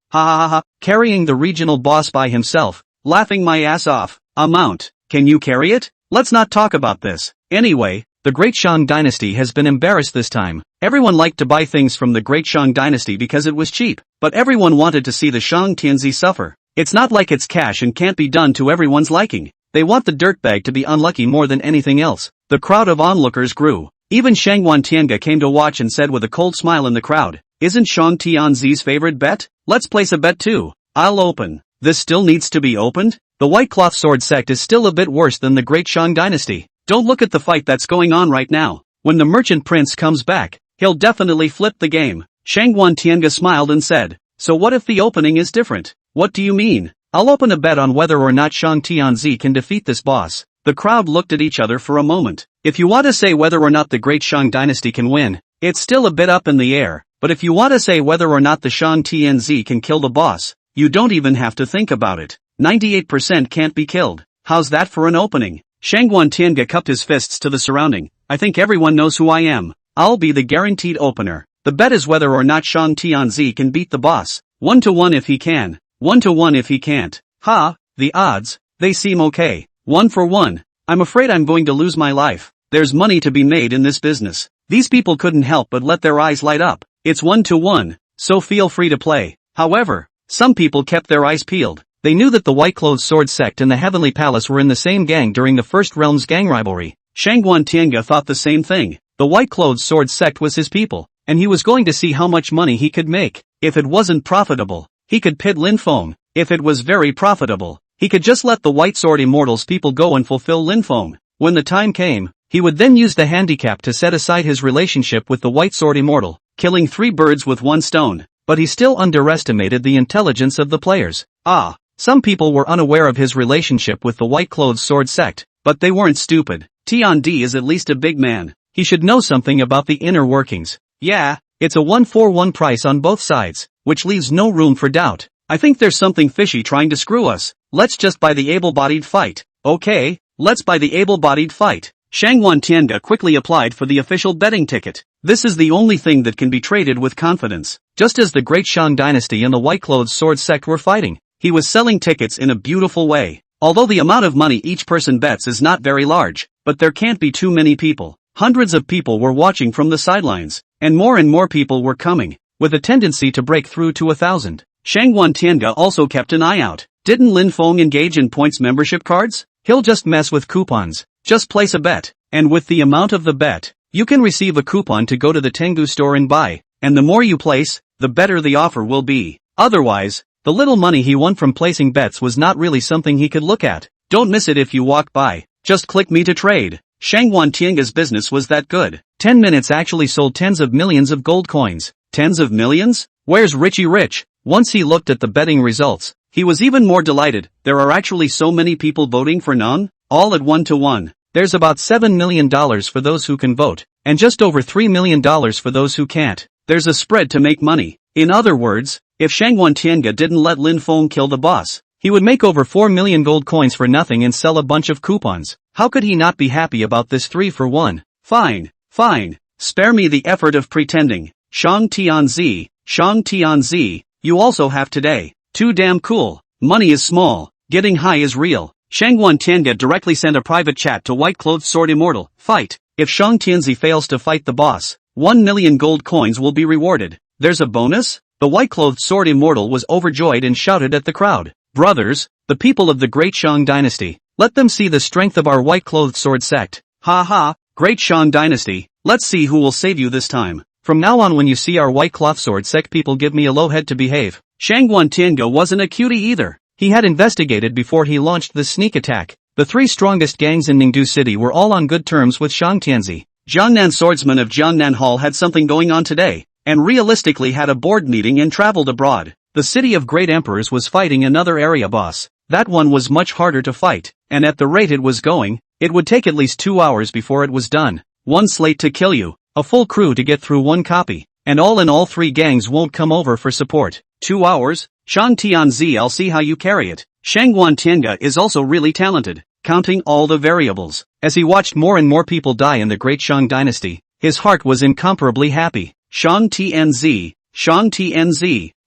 carrying the regional boss by himself. Laughing my ass off. Amount. Can you carry it? Let's not talk about this. Anyway, the Great Shang Dynasty has been embarrassed this time. Everyone liked to buy things from the Great Shang Dynasty because it was cheap, but everyone wanted to see the Shang Tianzi suffer. It's not like it's cash and can't be done to everyone's liking. They want the dirtbag to be unlucky more than anything else. The crowd of onlookers grew. Even Shangwan Tianga came to watch and said with a cold smile in the crowd, "Isn't Shang Tianzi's favorite bet? Let's place a bet too. I'll open." This still needs to be opened? The White Cloth Sword sect is still a bit worse than the Great Shang Dynasty. Don't look at the fight that's going on right now. When the merchant prince comes back, he'll definitely flip the game. Shangwan Tianga smiled and said, "So what if the opening is different?" "What do you mean?" "I'll open a bet on whether or not Shang Tianzi can defeat this boss." The crowd looked at each other for a moment. If you want to say whether or not the Great Shang Dynasty can win, it's still a bit up in the air. But if you want to say whether or not the Shang Tianzi can kill the boss, you don't even have to think about it. 98% can't be killed. How's that for an opening? Shangwan Tianga cupped his fists to the surrounding. "I think everyone knows who I am. I'll be the guaranteed opener. The bet is whether or not Shang Tianzi can beat the boss. 1 to 1 if he can. 1 to 1 if he can't." The odds, they seem okay. 1 for 1. I'm afraid I'm going to lose my life. There's money to be made in this business. These people couldn't help but let their eyes light up. It's 1 to 1, so feel free to play. However, some people kept their eyes peeled. They knew that the White-Clothed Sword sect and the Heavenly Palace were in the same gang during the First Realm's gang rivalry. Shangwan Tianga thought the same thing. The White-Clothed Sword sect was his people, and he was going to see how much money he could make. If it wasn't profitable, he could pit Lin Feng. If it was very profitable, he could just let the White Sword Immortals people go and fulfill Lin Feng. When the time came, he would then use the handicap to set aside his relationship with the White Sword Immortal, killing 3 birds with 1 stone. but he still underestimated the intelligence of the players. Some people were unaware of his relationship with the white-clothes sword sect, but they weren't stupid. Tiandi is at least a big man. He should know something about the inner workings. Yeah, it's a 1-for-1 price on both sides, which leaves no room for doubt. I think there's something fishy trying to screw us. Let's just buy the able-bodied fight. Okay, let's buy the able-bodied fight. Shangwan Tianga quickly applied for the official betting ticket. This is the only thing that can be traded with confidence. Just as the Great Shang Dynasty and the white-clothes sword sect were fighting, he was selling tickets in a beautiful way. Although the amount of money each person bets is not very large, but there can't be too many people. Hundreds of people were watching from the sidelines, and more people were coming, with a tendency to break through to 1,000. Shangwan Tianga also kept an eye out. Didn't Lin Feng engage in points membership cards? He'll just mess with coupons. Just place a bet, and with the amount of the bet, you can receive a coupon to go to the Tengu store and buy, and the more you place, the better the offer will be. Otherwise, the little money he won from placing bets was not really something he could look at. Don't miss it if you walk by. Just click me to trade. Shangwan Tianga's business was that good. 10 minutes actually sold tens of millions of gold coins. Tens of millions? Where's Richie Rich? Once he looked at the betting results, he was even more delighted. There are actually so many people voting for none, all at 1-to-1. There's about $7 million for those who can vote, and just over $3 million for those who can't. There's a spread to make money. In other words, if Shangwan Tianga didn't let Lin Feng kill the boss, he would make over 4 million gold coins for nothing and sell a bunch of coupons. How could he not be happy about this 3-for-1? Fine. Spare me the effort of pretending. Shang Tianzi, you also have today. Too damn cool. Money is small. Getting high is real. Shangwan Tianga directly sent a private chat to White-Clothed Sword Immortal. Fight. If Shang Tianzi fails to fight the boss, 1 million gold coins will be rewarded. There's a bonus? The White-Clothed Sword Immortal was overjoyed and shouted at the crowd. Brothers, the people of the Great Shang Dynasty, let them see the strength of our White-Clothed Sword sect. Ha, Great Shang Dynasty, let's see who will save you this time. From now on when you see our White-Cloth Sword sect people give me a low head to behave. Shangwan Tianga wasn't a cutie either. He had investigated before he launched the sneak attack. The 3 strongest gangs in Ningdu City were all on good terms with Shang Tianzi. Jiangnan swordsmen of Jiangnan Hall had something going on today, and realistically had a board meeting and traveled abroad. The City of Great Emperors was fighting another area boss. That one was much harder to fight, and at the rate it was going, it would take at least 2 hours before it was done. 1 slate to kill you, a full crew to get through 1 copy, and all in all 3 gangs won't come over for support. 2 hours? Shang Tianzi, I'll see how you carry it. Shangwan Tianga is also really talented, counting all the variables. As he watched more and more people die in the Great Shang Dynasty, his heart was incomparably happy. Shang Tianzi,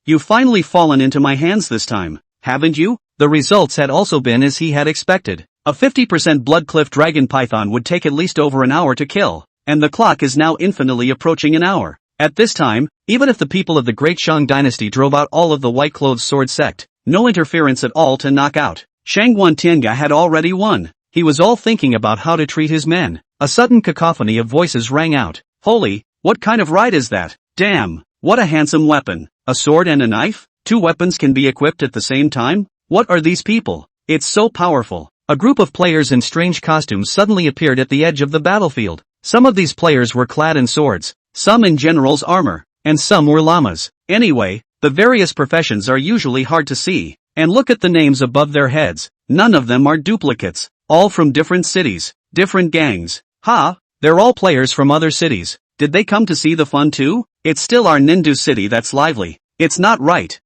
you've finally fallen into my hands this time, haven't you? The results had also been as he had expected. A 50% Bloodcliff Dragon Python would take at least over an hour to kill, and the clock is now infinitely approaching an hour. At this time, even if the people of the Great Shang Dynasty drove out all of the White-Clothed Sword sect, no interference at all to knock out, Shangwan Tianga had already won. He was all thinking about how to treat his men. A sudden cacophony of voices rang out. Holy, what kind of ride is that? Damn, what a handsome weapon. A sword and a knife? 2 weapons can be equipped at the same time? What are these people? It's so powerful. A group of players in strange costumes suddenly appeared at the edge of the battlefield. Some of these players were clad in swords, some in general's armor, and some were llamas. Anyway, the various professions are usually hard to see, and look at the names above their heads. None of them are duplicates, all from different cities, different gangs. They're all players from other cities. Did they come to see the fun too? It's still our Ningdu city that's lively. It's not right.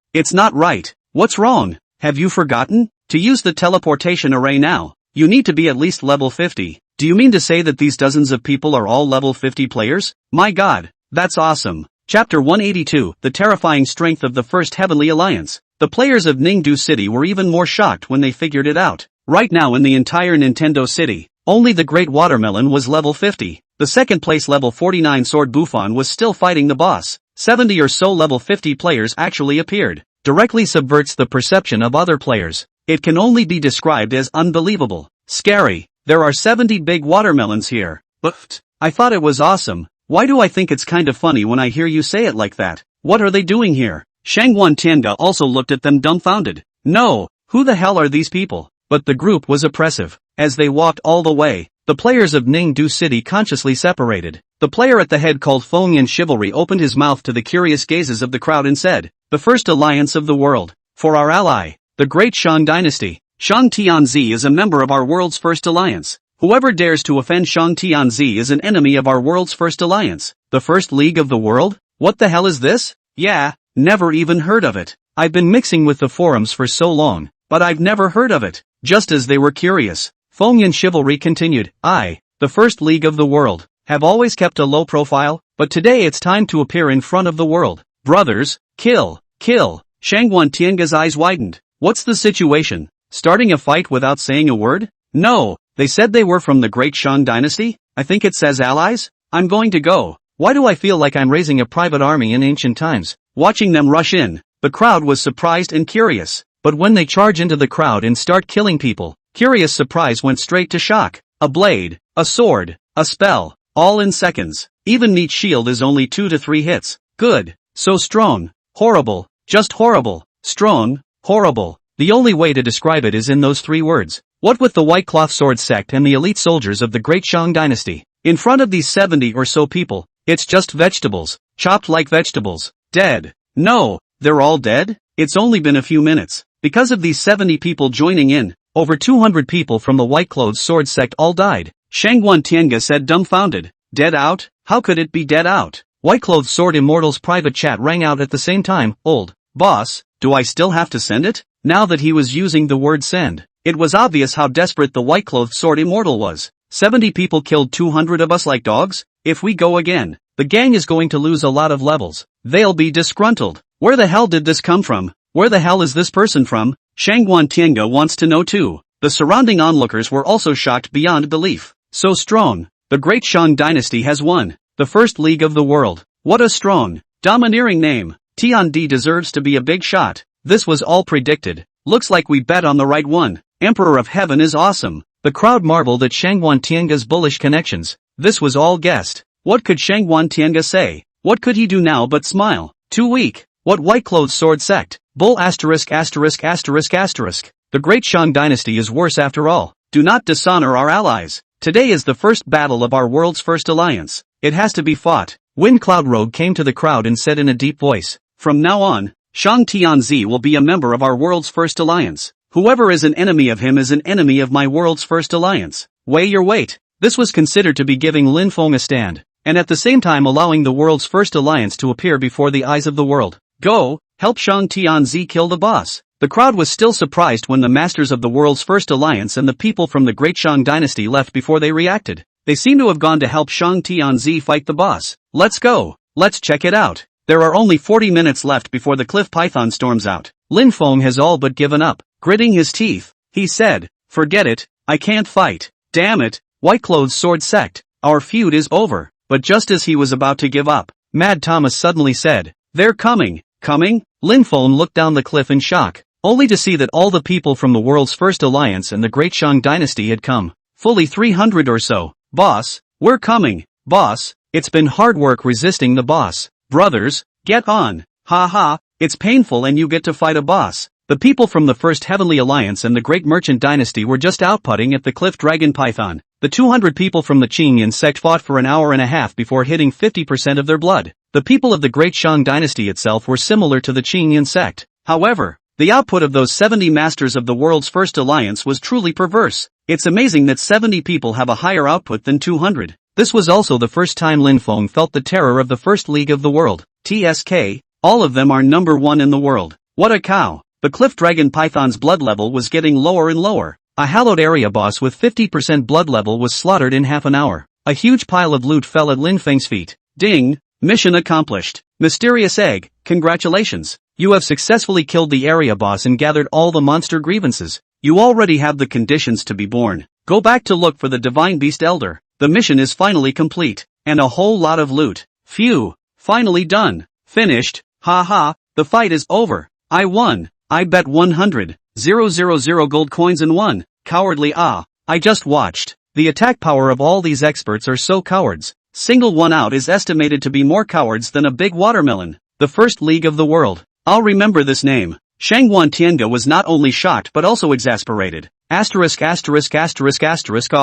What's wrong? Have you forgotten? To use the teleportation array now, you need to be at least level 50. Do you mean to say that these dozens of people are all level 50 players? My god, that's awesome. Chapter 182, The Terrifying Strength of the First Heavenly Alliance. The players of Ningdu City were even more shocked when they figured it out. Right now in the entire Nintendo City, only the Great Watermelon was level 50. The second place level 49 Sword Buffon was still fighting the boss. 70 or so level 50 players actually appeared. Directly subverts the perception of other players. It can only be described as unbelievable. Scary. There are 70 big watermelons here. But I thought it was awesome. Why do I think it's kind of funny when I hear you say it like that? What are they doing here? Shangwan Tianga also looked at them dumbfounded. No, who the hell are these people? But the group was oppressive. As they walked all the way, The players of Ningdu City consciously separated. The player at the head called Fengyan Chivalry opened his mouth to the curious gazes of the crowd and said, "The first alliance of the world. For our ally, the great Shang dynasty. Shang Tianzi is a member of our world's first alliance. Whoever dares to offend Shang Tianzi is an enemy of our world's first alliance. The first league of the world? What the hell is this? Yeah, never even heard of it. I've been mixing with the forums for so long, but I've never heard of it." Just as they were curious, Fengyan Chivalry continued, "I, the first league of the world, have always kept a low profile, but today it's time to appear in front of the world. Brothers, kill, kill." Shangguan Tianga's eyes widened. What's the situation? Starting a fight without saying a word? No, they said they were from the great Shang dynasty? I think it says allies? I'm going to go. Why do I feel like I'm raising a private army in ancient times? Watching them rush in, the crowd was surprised and curious. But when they charge into the crowd and start killing people, curious surprise went straight to shock. A blade, a sword, a spell, all in seconds. Even Neat Shield is only 2 to 3 hits. Good. So strong. Horrible. Just horrible. Strong. Horrible. The only way to describe it is in those 3 words. What with the White Cloth Sword sect and the elite soldiers of the great Shang dynasty? In front of these 70 or so people, it's just vegetables, chopped like vegetables. Dead. No, they're all dead? It's only been a few minutes. Because of these 70 people joining in, over 200 people from the White Clothes Sword sect all died. Shangguan Tianga said dumbfounded. Dead out? How could it be dead out? White Clothes Sword Immortal's private chat rang out at the same time. Old boss, do I still have to send it? Now that he was using the word send, it was obvious how desperate the White Clothes Sword Immortal was. 70 people killed 200 of us like dogs? If we go again, the gang is going to lose a lot of levels. They'll be disgruntled. Where the hell did this come from? Where the hell is this person from? Shangguan Tianga wants to know too. The surrounding onlookers were also shocked beyond belief. So strong. The great Shang dynasty has won. The first league of the world. What a strong, domineering name. Tiandi deserves to be a big shot. This was all predicted. Looks like we bet on the right one. Emperor of Heaven is awesome. The crowd marveled at Shangguan Tianga's bullish connections. This was all guessed. What could Shangguan Tianga say? What could he do now but smile? Too weak. What White Clothes Sword sect? Bull asterisk asterisk asterisk asterisk. The great Shang dynasty is worse after all. Do not dishonor our allies. Today is the first battle of our world's first alliance. It has to be fought. Wind Cloud Rogue came to the crowd and said in a deep voice, "From now on, Shang Tianzi will be a member of our world's first alliance. Whoever is an enemy of him is an enemy of my world's first alliance. Weigh your weight." This was considered to be giving Lin Feng a stand, and at the same time allowing the world's first alliance to appear before the eyes of the world. Go, help Shang Tianzi kill the boss. The crowd was still surprised when the masters of the world's first alliance and the people from the great Shang dynasty left before they reacted. They seem to have gone to help Shang Tianzi fight the boss. Let's go. Let's check it out. There are only 40 minutes left before the cliff python storms out. Lin Feng has all but given up. Gritting his teeth, he said, "Forget it, I can't fight. Damn it, White Clothes Sword sect, our feud is over." But just as he was about to give up, Mad Thomas suddenly said, "They're coming." Coming? Lin Feng looked down the cliff in shock, only to see that all the people from the world's first alliance and the great Shang dynasty had come. Fully 300 or so. "Boss, we're coming. Boss, it's been hard work resisting the boss. Brothers, get on. Ha ha, it's painful and you get to fight a boss." The people from the First Heavenly Alliance and the Great Merchant Dynasty were just outputting at the Cliff Dragon Python. The 200 people from the Qingyan sect fought for an hour and a half before hitting 50% of their blood. The people of the Great Shang Dynasty itself were similar to the Qingyan sect. However, the output of those 70 masters of the world's first alliance was truly perverse. It's amazing that 70 people have a higher output than 200. This was also the first time Lin Feng felt the terror of the first league of the world. TSK, all of them are number 1 in the world. What a cow. The Cliff Dragon Python's blood level was getting lower and lower. A hallowed area boss with 50% blood level was slaughtered in half an hour. A huge pile of loot fell at Lin Feng's feet. Ding! Mission accomplished. Mysterious egg, congratulations. You have successfully killed the area boss and gathered all the monster grievances. You already have the conditions to be born. Go back to look for the Divine Beast Elder. The mission is finally complete. And a whole lot of loot. Phew! Finally done. Finished. Ha ha, the fight is over. I won. I bet 100,000 gold coins and won. Cowardly I just watched. The attack power of all these experts are so cowards. Single one out is estimated to be more cowards than a big watermelon. The first league of the world. I'll remember this name. Shangguan Tianga was not only shocked but also exasperated. Asterisk asterisk asterisk asterisk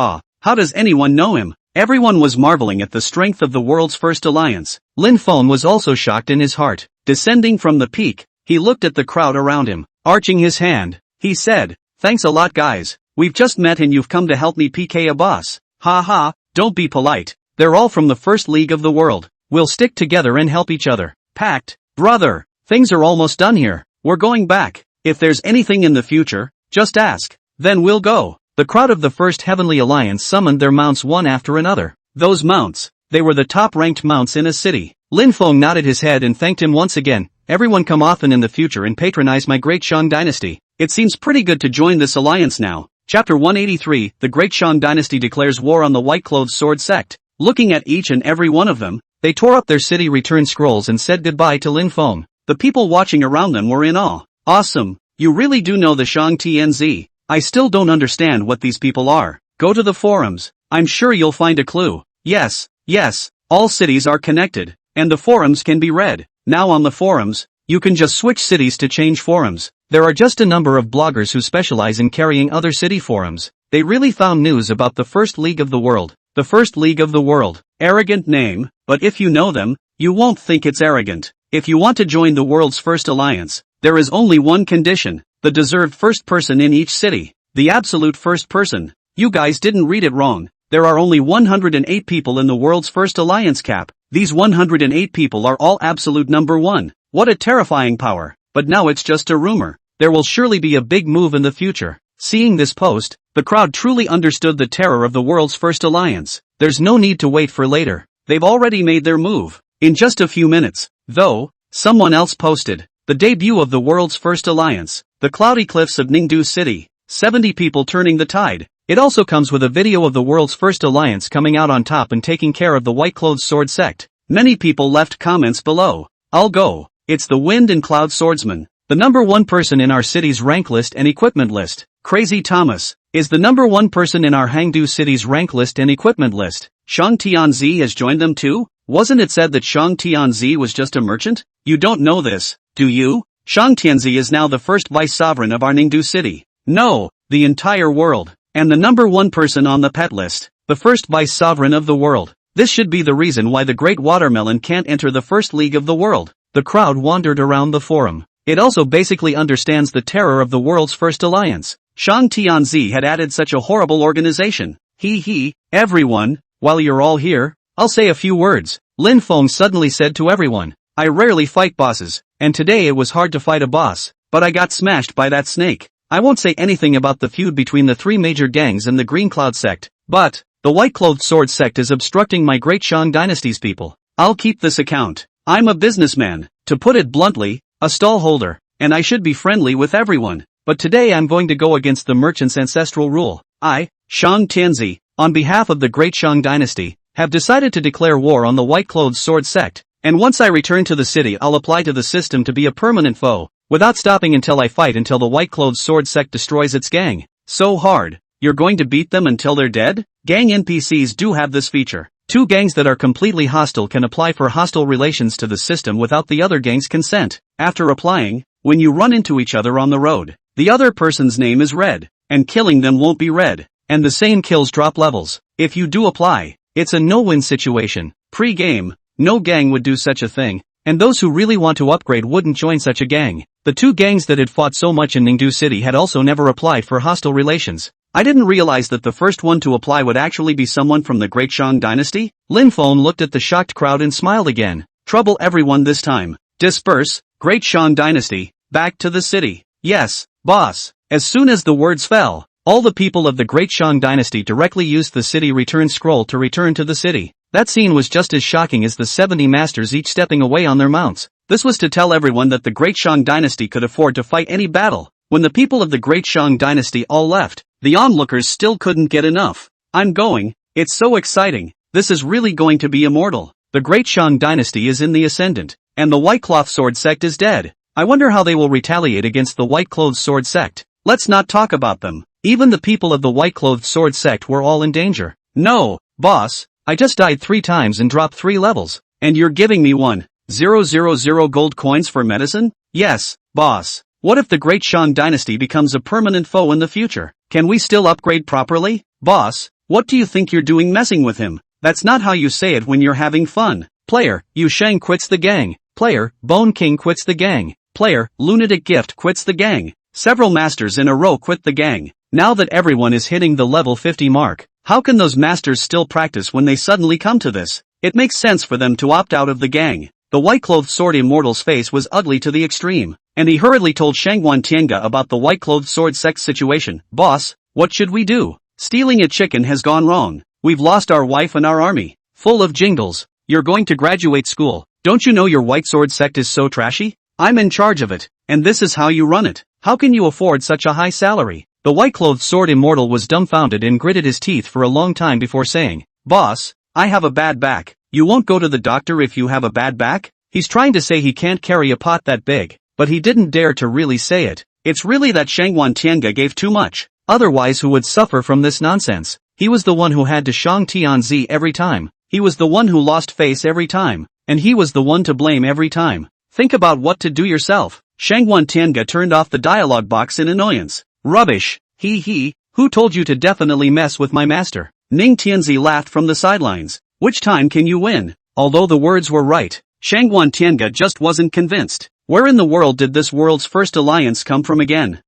How does anyone know him? Everyone was marveling at the strength of the world's first alliance. Lin Feng was also shocked in his heart. Descending from the peak, he looked at the crowd around him. Arching his hand, he said, "Thanks a lot guys. We've just met and you've come to help me PK a boss. Ha ha, don't be polite. They're all from the first league of the world. We'll stick together and help each other." Pact, brother, things are almost done here. We're going back. If there's anything in the future, just ask. Then we'll go. The crowd of the First Heavenly Alliance summoned their mounts one after another. Those mounts, they were the top-ranked mounts in a city. Lin Feng nodded his head and thanked him once again. "Everyone come often in the future and patronize my great Shang dynasty. It seems pretty good to join this alliance now." Chapter 183, The Great Shang Dynasty declares war on the White-Clothed Sword Sect. Looking at each and every one of them, they tore up their city return scrolls and said goodbye to Lin Feng. The people watching around them were in awe. "Awesome, you really do know the Shang TNZ. I still don't understand what these people are. Go to the forums, I'm sure you'll find a clue." Yes, all cities are connected, and the forums can be read. Now on the forums, you can just switch cities to change forums. There are just a number of bloggers who specialize in carrying other city forums. They really found news about the First League of the World. The First League of the World. Arrogant name, but if you know them, you won't think it's arrogant. If you want to join the world's first alliance, there is only one condition: the deserved first person in each city. The absolute first person. You guys didn't read it wrong. There are only 108 people in the world's first alliance cap. These 108 people are all absolute number one. What a terrifying power. But now it's just a rumor. There will surely be a big move in the future. Seeing this post, the crowd truly understood the terror of the world's first alliance. There's no need to wait for later. They've already made their move. In just a few minutes, though, someone else posted the debut of the world's first alliance, the cloudy cliffs of Ningdu City, 70 people turning the tide. It also comes with a video of the world's first alliance coming out on top and taking care of the White-Clothed Sword Sect. Many people left comments below. "I'll go. It's the Wind and Cloud Swordsman. The number one person in our city's rank list and equipment list. Crazy Thomas is the number one person in our Hangdu city's rank list and equipment list. Shang Tianzi has joined them too? Wasn't it said that Shang Tianzi was just a merchant? You don't know this, do you? Shang Tianzi is now the first vice sovereign of our Ningdu city. No, the entire world. And the number one person on the pet list. The first vice sovereign of the world. This should be the reason why the Great Watermelon can't enter the First League of the World." The crowd wandered around the forum. It also basically understands the terror of the world's first alliance. Shang Tianzi had added such a horrible organization. Everyone, while you're all here, I'll say a few words. Lin Feng suddenly said to everyone. "I rarely fight bosses, and today it was hard to fight a boss, but I got smashed by that snake. I won't say anything about the feud between the three major gangs and the Green Cloud sect, but the White-Clothed Sword sect is obstructing my great Shang dynasty's people. I'll keep this account. I'm a businessman, to put it bluntly, a stallholder, and I should be friendly with everyone. But today I'm going to go against the merchant's ancestral rule. I, Shang Tianzi, on behalf of the great Shang dynasty, have decided to declare war on the White-Clothed Sword sect, and once I return to the city I'll apply to the system to be a permanent foe, without stopping until I fight until the White-Clothed Sword sect destroys its gang. So hard. You're going to beat them until they're dead? Gang NPCs do have this feature. Two gangs that are completely hostile can apply for hostile relations to the system without the other gang's consent. After applying, when you run into each other on the road, the other person's name is red, and killing them won't be red, and the same kills drop levels. If you do apply, it's a no-win situation. Pre-game, no gang would do such a thing, and those who really want to upgrade wouldn't join such a gang. The two gangs that had fought so much in Ningdu City had also never applied for hostile relations. I didn't realize that the first one to apply would actually be someone from the Great Shang dynasty. Lin Feng looked at the shocked crowd and smiled again. Trouble everyone this time. Disperse, Great Shang dynasty, back to the city. Yes, boss. As soon as the words fell, all the people of the Great Shang dynasty directly used the city return scroll to return to the city. That scene was just as shocking as the 70 masters each stepping away on their mounts. This was to tell everyone that the Great Shang dynasty could afford to fight any battle. When the people of the Great Shang dynasty all left, the onlookers still couldn't get enough. I'm going, it's so exciting, this is really going to be immortal. The Great Shang dynasty is in the ascendant, and the White-Cloth Sword sect is dead. I wonder how they will retaliate against the White-Clothed Sword sect. Let's not talk about them. Even the people of the White-Clothed Sword sect were all in danger. No, boss, I just died 3 times and dropped 3 levels, and you're giving me 1,000 gold coins for medicine? Yes, boss. What if the Great Shang dynasty becomes a permanent foe in the future? Can we still upgrade properly? Boss, What do you think you're doing messing with him? That's not how you say it when you're having fun. Player, Yu Sheng quits the gang. Player, Bone King quits the gang. Player, Lunatic Gift quits the gang. Several masters in a row quit the gang. Now that everyone is hitting the level 50 mark, how can those masters still practice when they suddenly come to this? It makes sense for them to opt out of the gang. The white-clothed sword immortal's face was ugly to the extreme, and he hurriedly told Shangguan Tianga about the white-clothed sword sect situation. Boss, what should we do? Stealing a chicken has gone wrong. We've lost our wife and our army. Full of jingles. You're going to graduate school. Don't you know your white sword sect is so trashy? I'm in charge of it, and this is how you run it. How can you afford such a high salary? The white-clothed sword immortal was dumbfounded and gritted his teeth for a long time before saying, Boss, I have a bad back. You won't go to the doctor if you have a bad back? He's trying to say he can't carry a pot that big, but he didn't dare to really say it. It's really that Shangguan Tianga gave too much. Otherwise who would suffer from this nonsense? He was the one who had to Shang Tianzi every time. He was the one who lost face every time. And he was the one to blame every time. Think about what to do yourself. Shangguan Tianga turned off the dialogue box in annoyance. Rubbish. Who told you to definitely mess with my master? Ning Tianzi laughed from the sidelines. Which time can you win? Although the words were right, Shangguan Tianga just wasn't convinced. Where in the world did this world's first alliance come from again?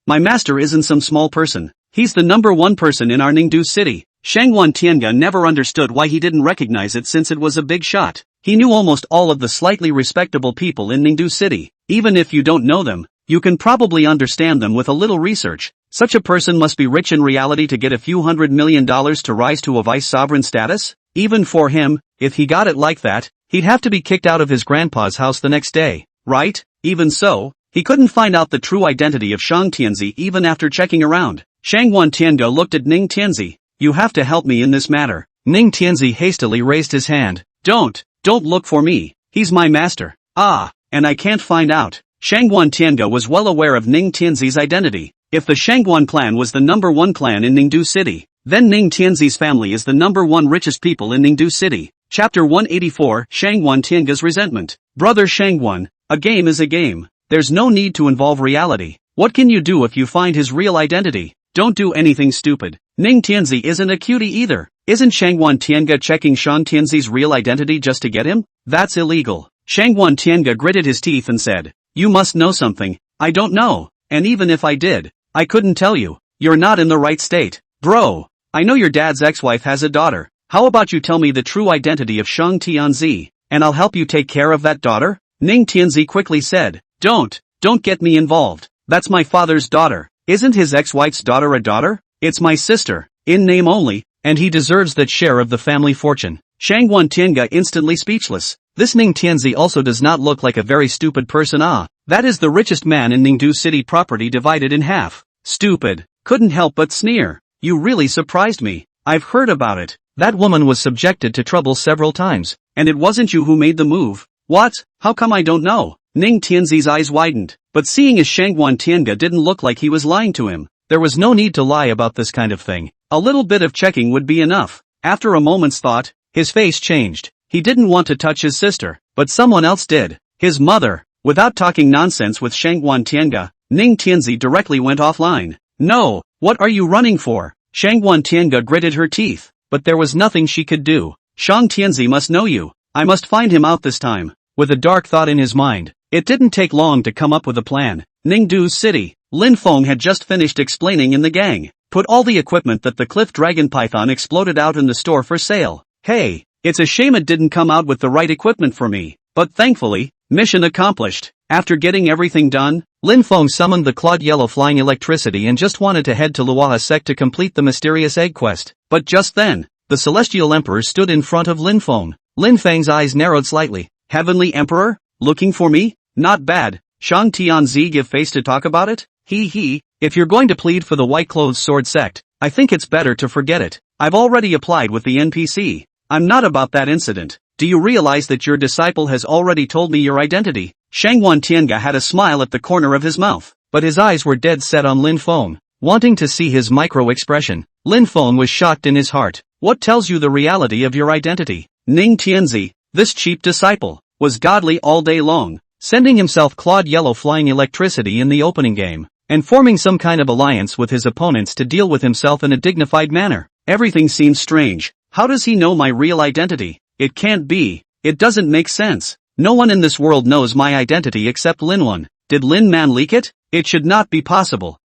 My master isn't some small person. He's the number one person in our Ningdu city. Shangguan Tianga never understood why he didn't recognize it since it was a big shot. He knew almost all of the slightly respectable people in Ningdu city. Even if you don't know them, you can probably understand them with a little research. Such a person must be rich in reality to get a few $100 million to rise to a vice sovereign status? Even for him, if he got it like that, he'd have to be kicked out of his grandpa's house the next day, right? Even so, he couldn't find out the true identity of Shang Tianzi even after checking around. Shangguan Tianga looked at Ning Tianzi. You have to help me in this matter. Ning Tianzi hastily raised his hand. Don't look for me. He's my master. And I can't find out. Shangguan Tianga was well aware of Ning Tianzi's identity. If the Shangguan clan was the number one clan in Ningdu city, then Ning Tianzi's family is the number one richest people in Ningdu city. Chapter 184, Shangguan Tianga's resentment. Brother Shangguan, a game is a game. There's no need to involve reality. What can you do if you find his real identity? Don't do anything stupid. Ning Tianzi isn't a cutie either. Isn't Shangguan Tianga checking Shang Tianzi's real identity just to get him? That's illegal. Shangguan Tianga gritted his teeth and said, You must know something. I don't know. And even if I did, I couldn't tell you. You're not in the right state. Bro, I know your dad's ex-wife has a daughter. How about you tell me the true identity of Shang Tianzi, and I'll help you take care of that daughter? Ning Tianzi quickly said, Don't get me involved. That's my father's daughter. Isn't his ex-wife's daughter a daughter? It's my sister, in name only, and he deserves that share of the family fortune. Shangguan Tianga instantly speechless. This Ning Tianzi also does not look like a very stupid person. That is the richest man in Ningdu city property divided in half. Stupid. Couldn't help but sneer. You really surprised me. I've heard about it. That woman was subjected to trouble several times, and it wasn't you who made the move. What? How come I don't know? Ning Tianzi's eyes widened, but seeing as Shangguan Tianga didn't look like he was lying to him, there was no need to lie about this kind of thing. A little bit of checking would be enough. After a moment's thought, his face changed. He didn't want to touch his sister, but someone else did. His mother. Without talking nonsense with Shangguan Tianga, Ning Tianzi directly went offline. No, what are you running for? Shangguan Tianga gritted her teeth, but there was nothing she could do. Shang Tianzi must know you. I must find him out this time. With a dark thought in his mind, it didn't take long to come up with a plan. Ningdu City. Lin Feng had just finished explaining in the gang. Put all the equipment that the Cliff Dragon Python exploded out in the store for sale. Hey, it's a shame it didn't come out with the right equipment for me. But thankfully, mission accomplished. After getting everything done, Lin Feng summoned the clawed yellow flying electricity and just wanted to head to Luaha Sect to complete the mysterious egg quest. But just then, the Celestial Emperor stood in front of Lin Feng. Lin Feng's eyes narrowed slightly. Heavenly Emperor? Looking for me? Not bad. Shang Tianzi give face to talk about it? If you're going to plead for the white-clothed sword sect, I think it's better to forget it. I've already applied with the NPC. I'm not about that incident. Do you realize that your disciple has already told me your identity? Shangguan Tianga had a smile at the corner of his mouth, but his eyes were dead set on Lin Feng, wanting to see his micro-expression. Lin Feng was shocked in his heart. What tells you the reality of your identity? Ning Tianzi, this cheap disciple, was godly all day long, sending himself clawed yellow flying electricity in the opening game, and forming some kind of alliance with his opponents to deal with himself in a dignified manner. Everything seems strange. How does he know my real identity? It can't be. It doesn't make sense. No one in this world knows my identity except Lin One. Did Lin Man leak it? It should not be possible.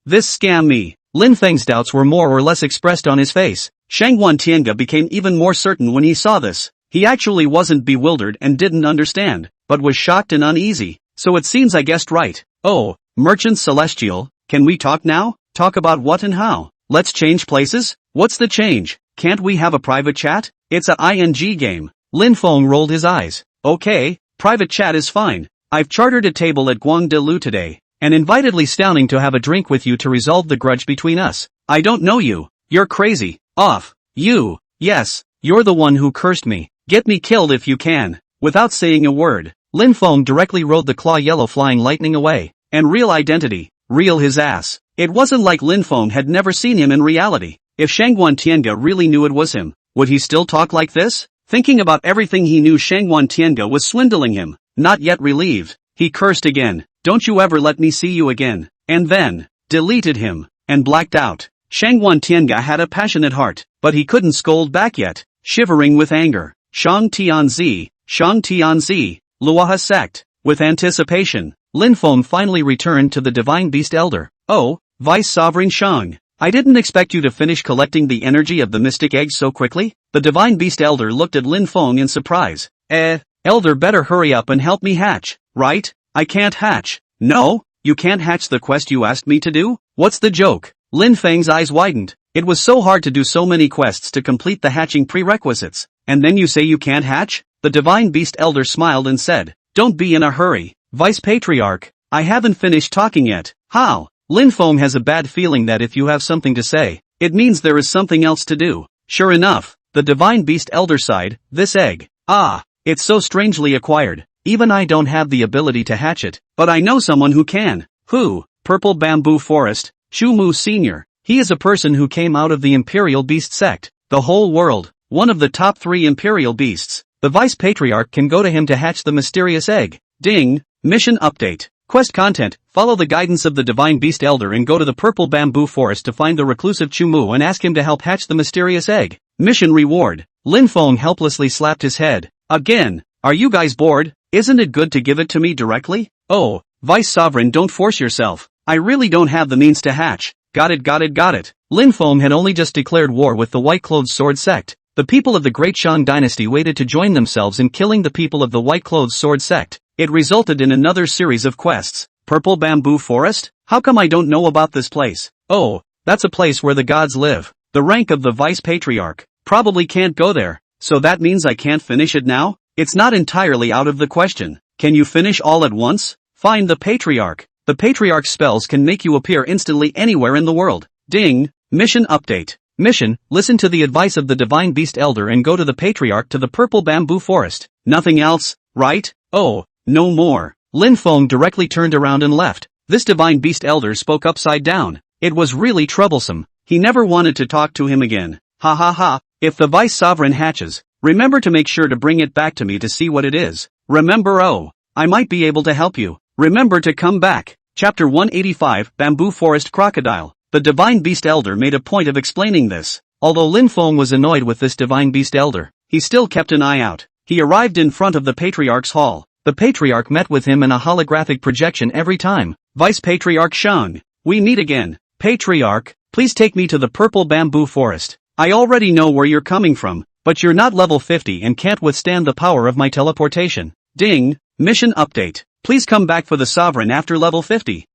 This scam me. Lin Feng's doubts were more or less expressed on his face. Shangguan Tianga became even more certain when he saw this. He actually wasn't bewildered and didn't understand, but was shocked and uneasy. So it seems I guessed right. Oh, Merchant Celestial, can we talk now? Talk about what and how? Let's change places? What's the change? Can't we have a private chat? It's a ING game. Lin Feng rolled his eyes. Okay, private chat is fine. I've chartered a table at Guangdilu today, and invited Li Stowning to have a drink with you to resolve the grudge between us. I don't know you. You're crazy. Off. You. Yes, you're the one who cursed me. Get me killed if you can. Without saying a word, Lin Feng directly rode the claw yellow flying lightning away. And real identity. Real his ass. It wasn't like Lin Feng had never seen him in reality. If Shangguan Tianga really knew it was him, would he still talk like this? Thinking about everything he knew, Shangguan Tianga was swindling him. Not yet relieved, he cursed again. Don't you ever let me see you again. And then, deleted him, and blacked out. Shangguan Tianga had a passionate heart, but he couldn't scold back yet. Shivering with anger, Shang Tianzi, Luaha sect. With anticipation, Lin Feng finally returned to the Divine Beast Elder. Oh, Vice Sovereign Shang. I didn't expect you to finish collecting the energy of the mystic eggs so quickly. The Divine Beast Elder looked at Lin Feng in surprise. Elder, better hurry up and help me hatch, right? I can't hatch. No, you can't hatch the quest you asked me to do? What's the joke? Lin Feng's eyes widened. It was so hard to do so many quests to complete the hatching prerequisites. And then you say you can't hatch? The Divine Beast Elder smiled and said, don't be in a hurry, Vice Patriarch. I haven't finished talking yet. How? Lin Feng has a bad feeling that if you have something to say, it means there is something else to do. Sure enough, the Divine Beast Elder sighed, this egg. It's so strangely acquired. Even I don't have the ability to hatch it, but I know someone who can. Who? Purple Bamboo Forest, Shu Mu Sr. He is a person who came out of the Imperial Beast sect. The whole world, one of the top 3 Imperial Beasts. The Vice Patriarch can go to him to hatch the mysterious egg. Ding! Mission update. Quest content, follow the guidance of the Divine Beast Elder and go to the Purple Bamboo Forest to find the reclusive Chu Mu and ask him to help hatch the mysterious egg. Mission reward. Lin Feng helplessly slapped his head. Again, are you guys bored? Isn't it good to give it to me directly? Oh, Vice Sovereign, don't force yourself. I really don't have the means to hatch. Got it. Lin Feng had only just declared war with the White-Clothed Sword sect. The people of the Great Shang dynasty waited to join themselves in killing the people of the White-Clothed Sword sect. It resulted in another series of quests. Purple Bamboo Forest? How come I don't know about this place? Oh, that's a place where the gods live. The rank of the Vice Patriarch. Probably can't go there. So that means I can't finish it now? It's not entirely out of the question. Can you finish all at once? Find the Patriarch. The Patriarch's spells can make you appear instantly anywhere in the world. Ding! Mission update. Mission, listen to the advice of the Divine Beast Elder and go to the Patriarch to the Purple Bamboo Forest. Nothing else, right? Oh, no more. Lin Feng directly turned around and left. This Divine Beast Elder spoke upside down. It was really troublesome. He never wanted to talk to him again. Ha ha ha. If the Vice Sovereign hatches, remember to make sure to bring it back to me to see what it is. Remember, I might be able to help you. Remember to come back. Chapter 185, Bamboo Forest Crocodile. The Divine Beast Elder made a point of explaining this. Although Lin Feng was annoyed with this Divine Beast Elder, he still kept an eye out. He arrived in front of the Patriarch's hall. The Patriarch met with him in a holographic projection every time. Vice Patriarch Shang, we meet again. Patriarch, please take me to the Purple Bamboo Forest. I already know where you're coming from, but you're not level 50 and can't withstand the power of my teleportation. Ding! Mission update. Please come back for the Sovereign after level 50.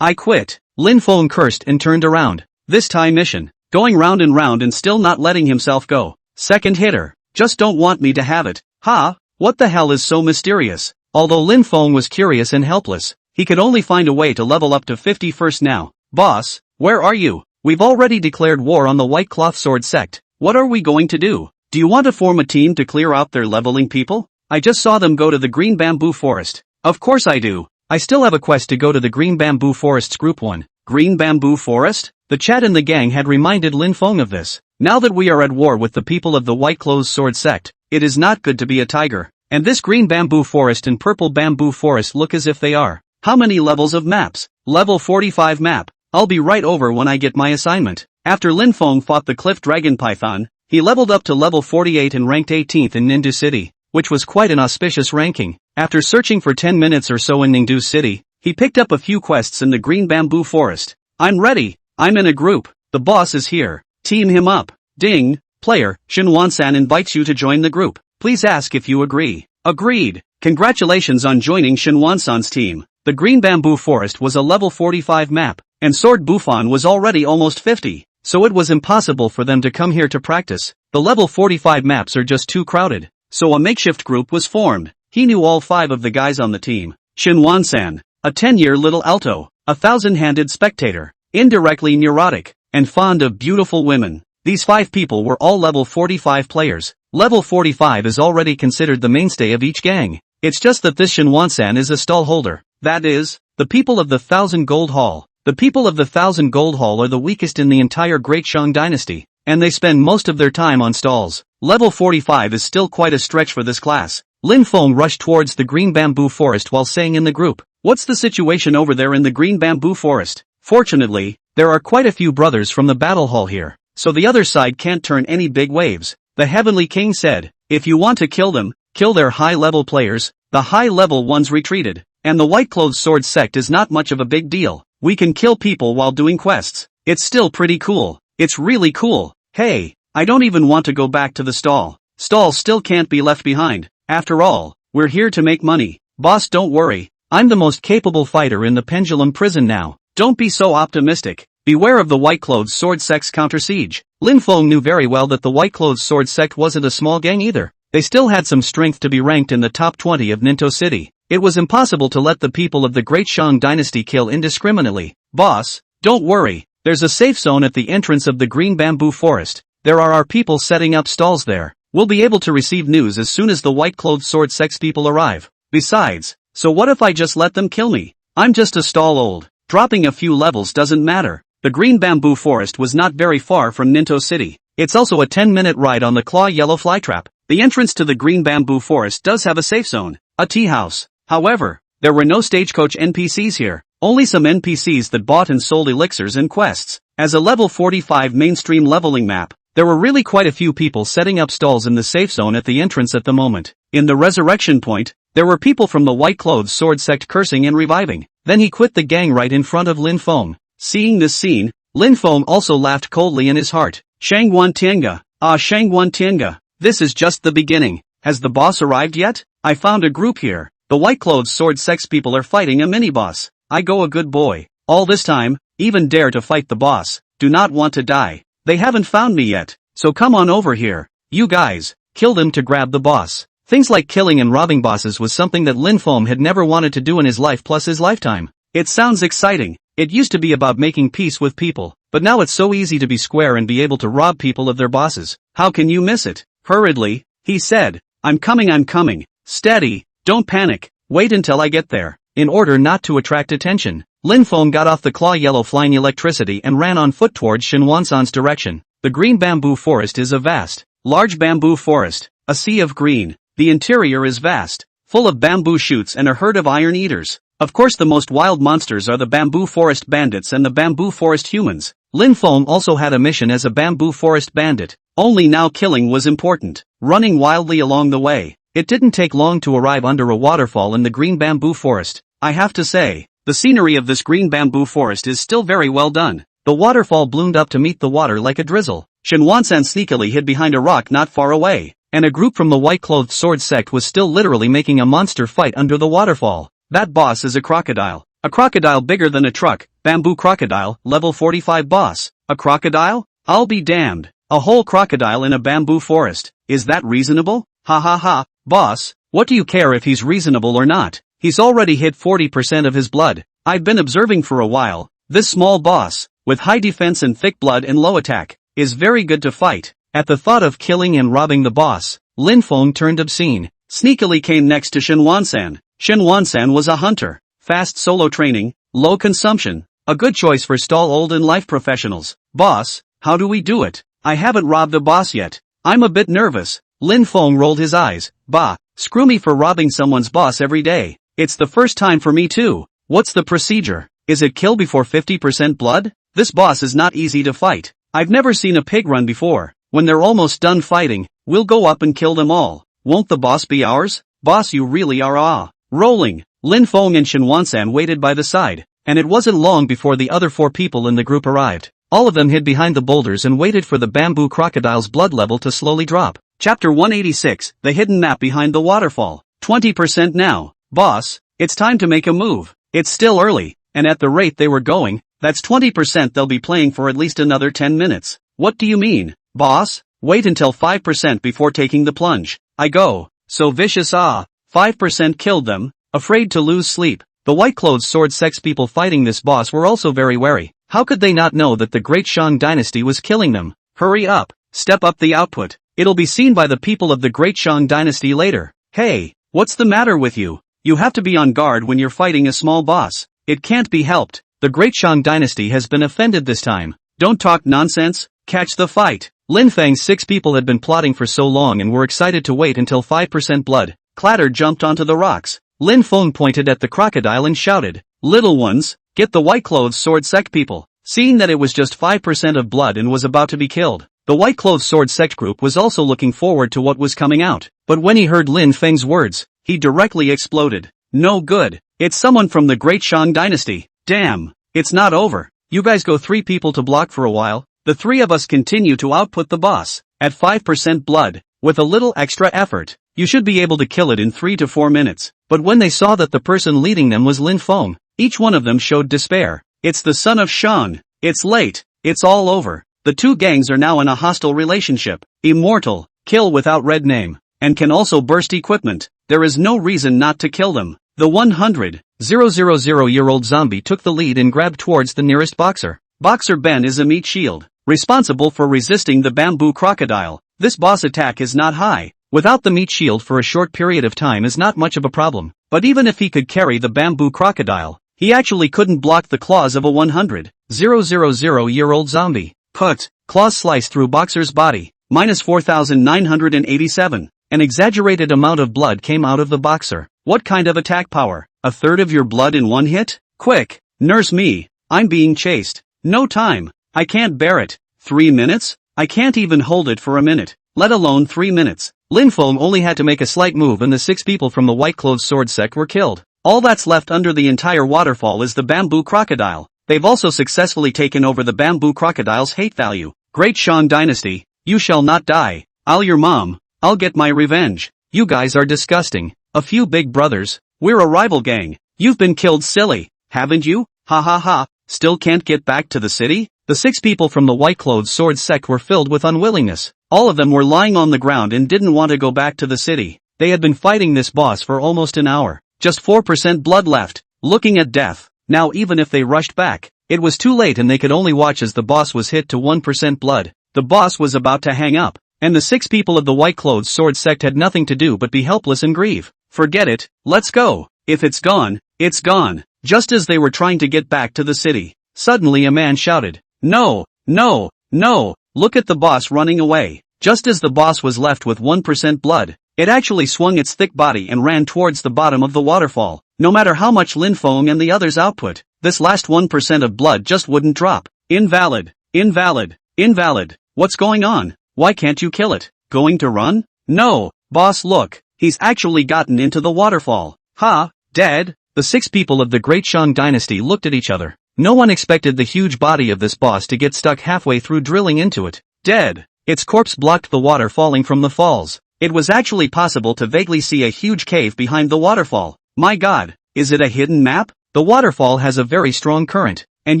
I quit. Lin Feng cursed and turned around. This time mission. Going round and still not letting himself go. Second hitter. Just don't want me to have it. Ha! What the hell is so mysterious? Although Lin Feng was curious and helpless, he could only find a way to level up to 50 first now. Boss, where are you? We've already declared war on the White Cloth Sword sect. What are we going to do? Do you want to form a team to clear out their leveling people? I just saw them go to the Green Bamboo Forest. Of course I do. I still have a quest to go to the Green Bamboo Forest's Group 1. Green Bamboo Forest? The chat in the gang had reminded Lin Feng of this. Now that we are at war with the people of the White-Clothed Sword sect, it is not good to be a tiger. And this Green Bamboo Forest and Purple Bamboo Forest look as if they are. How many levels of maps? Level 45 map. I'll be right over when I get my assignment. After Lin Feng fought the Cliff Dragon Python, he leveled up to level 48 and ranked 18th in Ningdu City, which was quite an auspicious ranking. After searching for 10 minutes or so in Ningdu City, he picked up a few quests in the Green Bamboo Forest. I'm ready. I'm in a group. The boss is here. Team him up. Ding. Player, Shinwan-san invites you to join the group. Please ask if you agree. Agreed. Congratulations on joining Shinwan-san's team. The Green Bamboo Forest was a level 45 map, and Sword Bufon was already almost 50, so it was impossible for them to come here to practice. The level 45 maps are just too crowded, so a makeshift group was formed. He knew all 5 of the guys on the team. Shinwan-san, a 10-year little alto, a 1,000-handed spectator, indirectly neurotic, and fond of beautiful women. These 5 people were all level 45 players. Level 45 is already considered the mainstay of each gang. It's just that this Shinwan-san is a stall holder. That is, the people of the 1,000 Gold Hall. The people of the 1,000 Gold Hall are the weakest in the entire Great Shang dynasty, and they spend most of their time on stalls. Level 45 is still quite a stretch for this class. Lin Feng rushed towards the Green Bamboo Forest while saying in the group, "What's the situation over there in the Green Bamboo Forest?" Fortunately, there are quite a few brothers from the battle hall here, so the other side can't turn any big waves. The Heavenly King said, "If you want to kill them, kill their high-level players." The high-level ones retreated, and the White-Clothed Sword sect is not much of a big deal. We can kill people while doing quests. It's still pretty cool. It's really cool. Hey, I don't even want to go back to the stall. Stalls still can't be left behind. After all, we're here to make money. Boss, don't worry. I'm the most capable fighter in the Pendulum Prison now. Don't be so optimistic. Beware of the White-Clothed Sword sect's counter-siege. Lin Feng knew very well that the White-Clothed Sword sect wasn't a small gang either. They still had some strength to be ranked in the top 20 of Ninto City. It was impossible to let the people of the Great Shang dynasty kill indiscriminately. Boss, don't worry. There's a safe zone at the entrance of the Green Bamboo Forest. There are our people setting up stalls there. We'll be able to receive news as soon as the White-Clothed Sword sect's people arrive. Besides, so what if I just let them kill me? I'm just a stall old. Dropping a few levels doesn't matter. The Green Bamboo Forest was not very far from Ninto City. It's also a 10-minute ride on the Claw Yellow Flytrap. The entrance to the Green Bamboo Forest does have a safe zone, a tea house. However, there were no stagecoach NPCs here, only some NPCs that bought and sold elixirs and quests. As a level 45 mainstream leveling map, there were really quite a few people setting up stalls in the safe zone at the entrance at the moment. In the resurrection point, there were people from the White-Clothed Sword sect cursing and reviving. Then he quit the gang right in front of Lin Feng. Seeing this scene, Lin Feng also laughed coldly in his heart. Shangguan Tiange. Ah, Shangguan Tiange. This is just the beginning. Has the boss arrived yet? I found a group here. The White-Clothed Sword sect's people are fighting a mini-boss. I go a good boy. All this time, even dare to fight the boss. Do not want to die. They haven't found me yet, so come on over here. You guys, kill them to grab the boss. Things like killing and robbing bosses was something that Lin Feng had never wanted to do in his life plus his lifetime. It sounds exciting. It used to be about making peace with people, but now it's so easy to be square and be able to rob people of their bosses. How can you miss it? Hurriedly, he said, I'm coming. Steady, don't panic, wait until I get there. In order not to attract attention, Lin Feng got off the Claw Yellow Flying Electricity and ran on foot towards Shinwansan's direction. The Green Bamboo Forest is a vast, large bamboo forest, a sea of green. The interior is vast, full of bamboo shoots and a herd of iron eaters. Of course the most wild monsters are the bamboo forest bandits and the bamboo forest humans. Lin Feng also had a mission as a bamboo forest bandit, only now killing was important. Running wildly along the way, it didn't take long to arrive under a waterfall in the Green Bamboo Forest. I have to say, the scenery of this Green Bamboo Forest is still very well done. The waterfall bloomed up to meet the water like a drizzle. Shinwansan sneakily hid behind a rock not far away, and a group from the White-Clothed Sword sect was still literally making a monster fight under the waterfall. That boss is a crocodile bigger than a truck, bamboo crocodile, level 45 boss. A crocodile? I'll be damned. A whole crocodile in a bamboo forest. Is that reasonable? Ha ha ha. Boss, what do you care if he's reasonable or not? He's already hit 40% of his blood. I've been observing for a while. This small boss, with high defense and thick blood and low attack, is very good to fight. At the thought of killing and robbing the boss, Lin Feng turned obscene. Sneakily came next to Shinwansan. Shinwansan was a hunter. Fast solo training, low consumption. A good choice for stall old and life professionals. Boss, how do we do it? I haven't robbed the boss yet. I'm a bit nervous. Lin Feng rolled his eyes. Bah, screw me for robbing someone's boss every day. It's the first time for me too. What's the procedure? Is it kill before 50% blood? This boss is not easy to fight. I've never seen a pig run before. When they're almost done fighting, we'll go up and kill them all. Won't the boss be ours? Boss, you really are rolling. Lin Feng and Shenwansan waited by the side, and it wasn't long before the other 4 people in the group arrived. All of them hid behind the boulders and waited for the bamboo crocodile's blood level to slowly drop. Chapter 186, The Hidden Map Behind the Waterfall. 20% now. Boss, it's time to make a move. It's still early, and at the rate they were going, that's 20% they'll be playing for at least another 10 minutes. What do you mean, boss? Wait until 5% before taking the plunge. I go. So vicious 5% killed them, afraid to lose sleep. The white-clothes sword sex people fighting this boss were also very wary. How could they not know that the Great Shang dynasty was killing them? Hurry up, step up the output. It'll be seen by the people of the Great Shang dynasty later. Hey, what's the matter with you? You have to be on guard when you're fighting a small boss. It can't be helped. The Great Shang dynasty has been offended this time. Don't talk nonsense, catch the fight. Lin Feng's 6 people had been plotting for so long and were excited to wait until 5% blood. Clatter jumped onto the rocks. Lin Feng pointed at the crocodile and shouted, "Little ones, get the white-clothes sword sect people." Seeing that it was just 5% of blood and was about to be killed, the white-clothes sword sect group was also looking forward to what was coming out. But when he heard Lin Feng's words, he directly exploded. No good. It's someone from the Great Shang dynasty. Damn, it's not over. You guys go 3 people to block for a while. The 3 of us continue to output the boss. At 5% blood, with a little extra effort, you should be able to kill it in 3 to 4 minutes. But when they saw that the person leading them was Lin Feng, each one of them showed despair. It's the son of Shan. It's late. It's all over. The 2 gangs are now in a hostile relationship. Immortal, kill without red name, and can also burst equipment. There is no reason not to kill them. The 100,000-year-old zombie took the lead and grabbed towards the nearest boxer. Boxer Ben is a meat shield, responsible for resisting the bamboo crocodile. This boss attack is not high. Without the meat shield for a short period of time is not much of a problem. But even if he could carry the bamboo crocodile, he actually couldn't block the claws of a 100,000-year-old zombie. Claws slice through boxer's body. Minus 4,987. An exaggerated amount of blood came out of the boxer. What kind of attack power? A third of your blood in one hit? Quick, nurse me. I'm being chased. No time. I can't bear it. 3 minutes? I can't even hold it for a minute, let alone 3 minutes. Lin Feng only had to make a slight move and the 6 people from the white-clothes sword sect were killed. All that's left under the entire waterfall is the bamboo crocodile. They've also successfully taken over the bamboo crocodile's hate value. Great Shang dynasty, you shall not die. I'll your mom. I'll get my revenge. You guys are disgusting. A few big brothers. We're a rival gang. You've been killed silly, haven't you? Ha ha ha. Still can't get back to the city? The 6 people from the white-clothes sword sect were filled with unwillingness. All of them were lying on the ground and didn't want to go back to the city. They had been fighting this boss for almost an hour. Just 4% blood left, looking at death. Now even if they rushed back, it was too late and they could only watch as the boss was hit to 1% blood. The boss was about to hang up, and the 6 people of the white-clothes sword sect had nothing to do but be helpless and grieve. Forget it, let's go. If it's gone, it's gone. Just as they were trying to get back to the city, suddenly a man shouted, "No, no, no, look at the boss running away." Just as the boss was left with 1% blood, it actually swung its thick body and ran towards the bottom of the waterfall. No matter how much Lin Feng and the others output, this last 1% of blood just wouldn't drop. Invalid, invalid, invalid. What's going on? Why can't you kill it? Going to run? No, boss, look, he's actually gotten into the waterfall. Ha, dead? The 6 people of the Great Shang dynasty looked at each other. No one expected the huge body of this boss to get stuck halfway through drilling into it. Dead. Its corpse blocked the water falling from the falls. It was actually possible to vaguely see a huge cave behind the waterfall. My god, is it a hidden map? The waterfall has a very strong current, and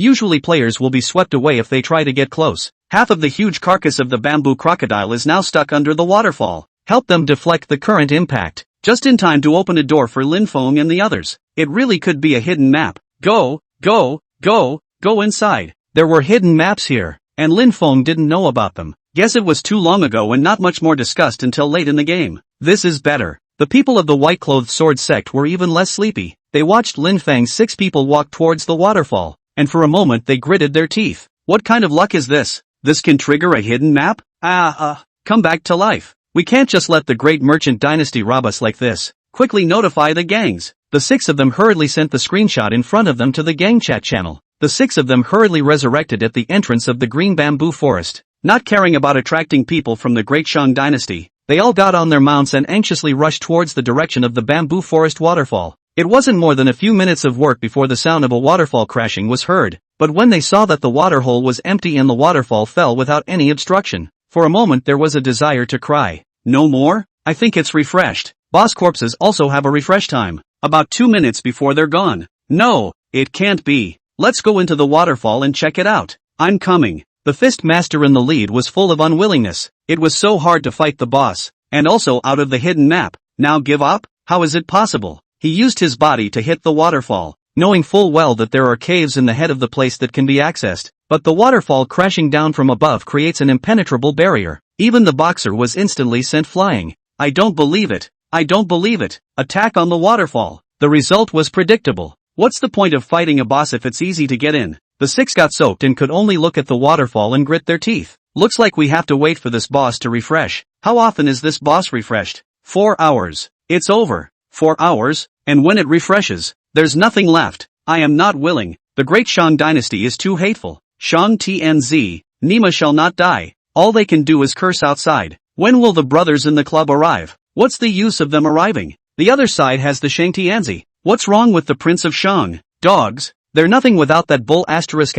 usually players will be swept away if they try to get close. Half of the huge carcass of the bamboo crocodile is now stuck under the waterfall. Help them deflect the current impact, just in time to open a door for Lin Feng and the others. It really could be a hidden map. Go, go, go, go inside. There were hidden maps here, and Lin Feng didn't know about them. Guess it was too long ago and not much more discussed until late in the game. This is better. The people of the white-clothed sword sect were even less sleepy. They watched Lin Feng's 6 people walk towards the waterfall, and for a moment they gritted their teeth. What kind of luck is this? This can trigger a hidden map? Come back to life. We can't just let the great merchant dynasty rob us like this. Quickly notify the gangs. The 6 of them hurriedly sent the screenshot in front of them to the gang chat channel. The 6 of them hurriedly resurrected at the entrance of the green bamboo forest. Not caring about attracting people from the Great Shang dynasty, they all got on their mounts and anxiously rushed towards the direction of the bamboo forest waterfall. It wasn't more than a few minutes of work before the sound of a waterfall crashing was heard, but when they saw that the waterhole was empty and the waterfall fell without any obstruction, for a moment there was a desire to cry. No more? I think it's refreshed. Boss corpses also have a refresh time. About 2 minutes before they're gone. No, it can't be. Let's go into the waterfall and check it out. I'm coming. The fist master in the lead was full of unwillingness. It was so hard to fight the boss, and also out of the hidden map. Now give up? How is it possible? He used his body to hit the waterfall, knowing full well that there are caves in the head of the place that can be accessed, but the waterfall crashing down from above creates an impenetrable barrier. Even the boxer was instantly sent flying. I don't believe it. I don't believe it. Attack on the waterfall. The result was predictable. What's the point of fighting a boss if it's easy to get in? The 6 got soaked and could only look at the waterfall and grit their teeth. Looks like we have to wait for this boss to refresh. How often is this boss refreshed? 4 hours. It's over. 4 hours, and when it refreshes, there's nothing left. I am not willing. The Great Shang dynasty is too hateful. Shang TNZ, Nima shall not die. All they can do is curse outside. When will the brothers in the club arrive? What's the use of them arriving? The other side has the Shang Tianzi. What's wrong with the Prince of Shang? Dogs. They're nothing without that bull asterisk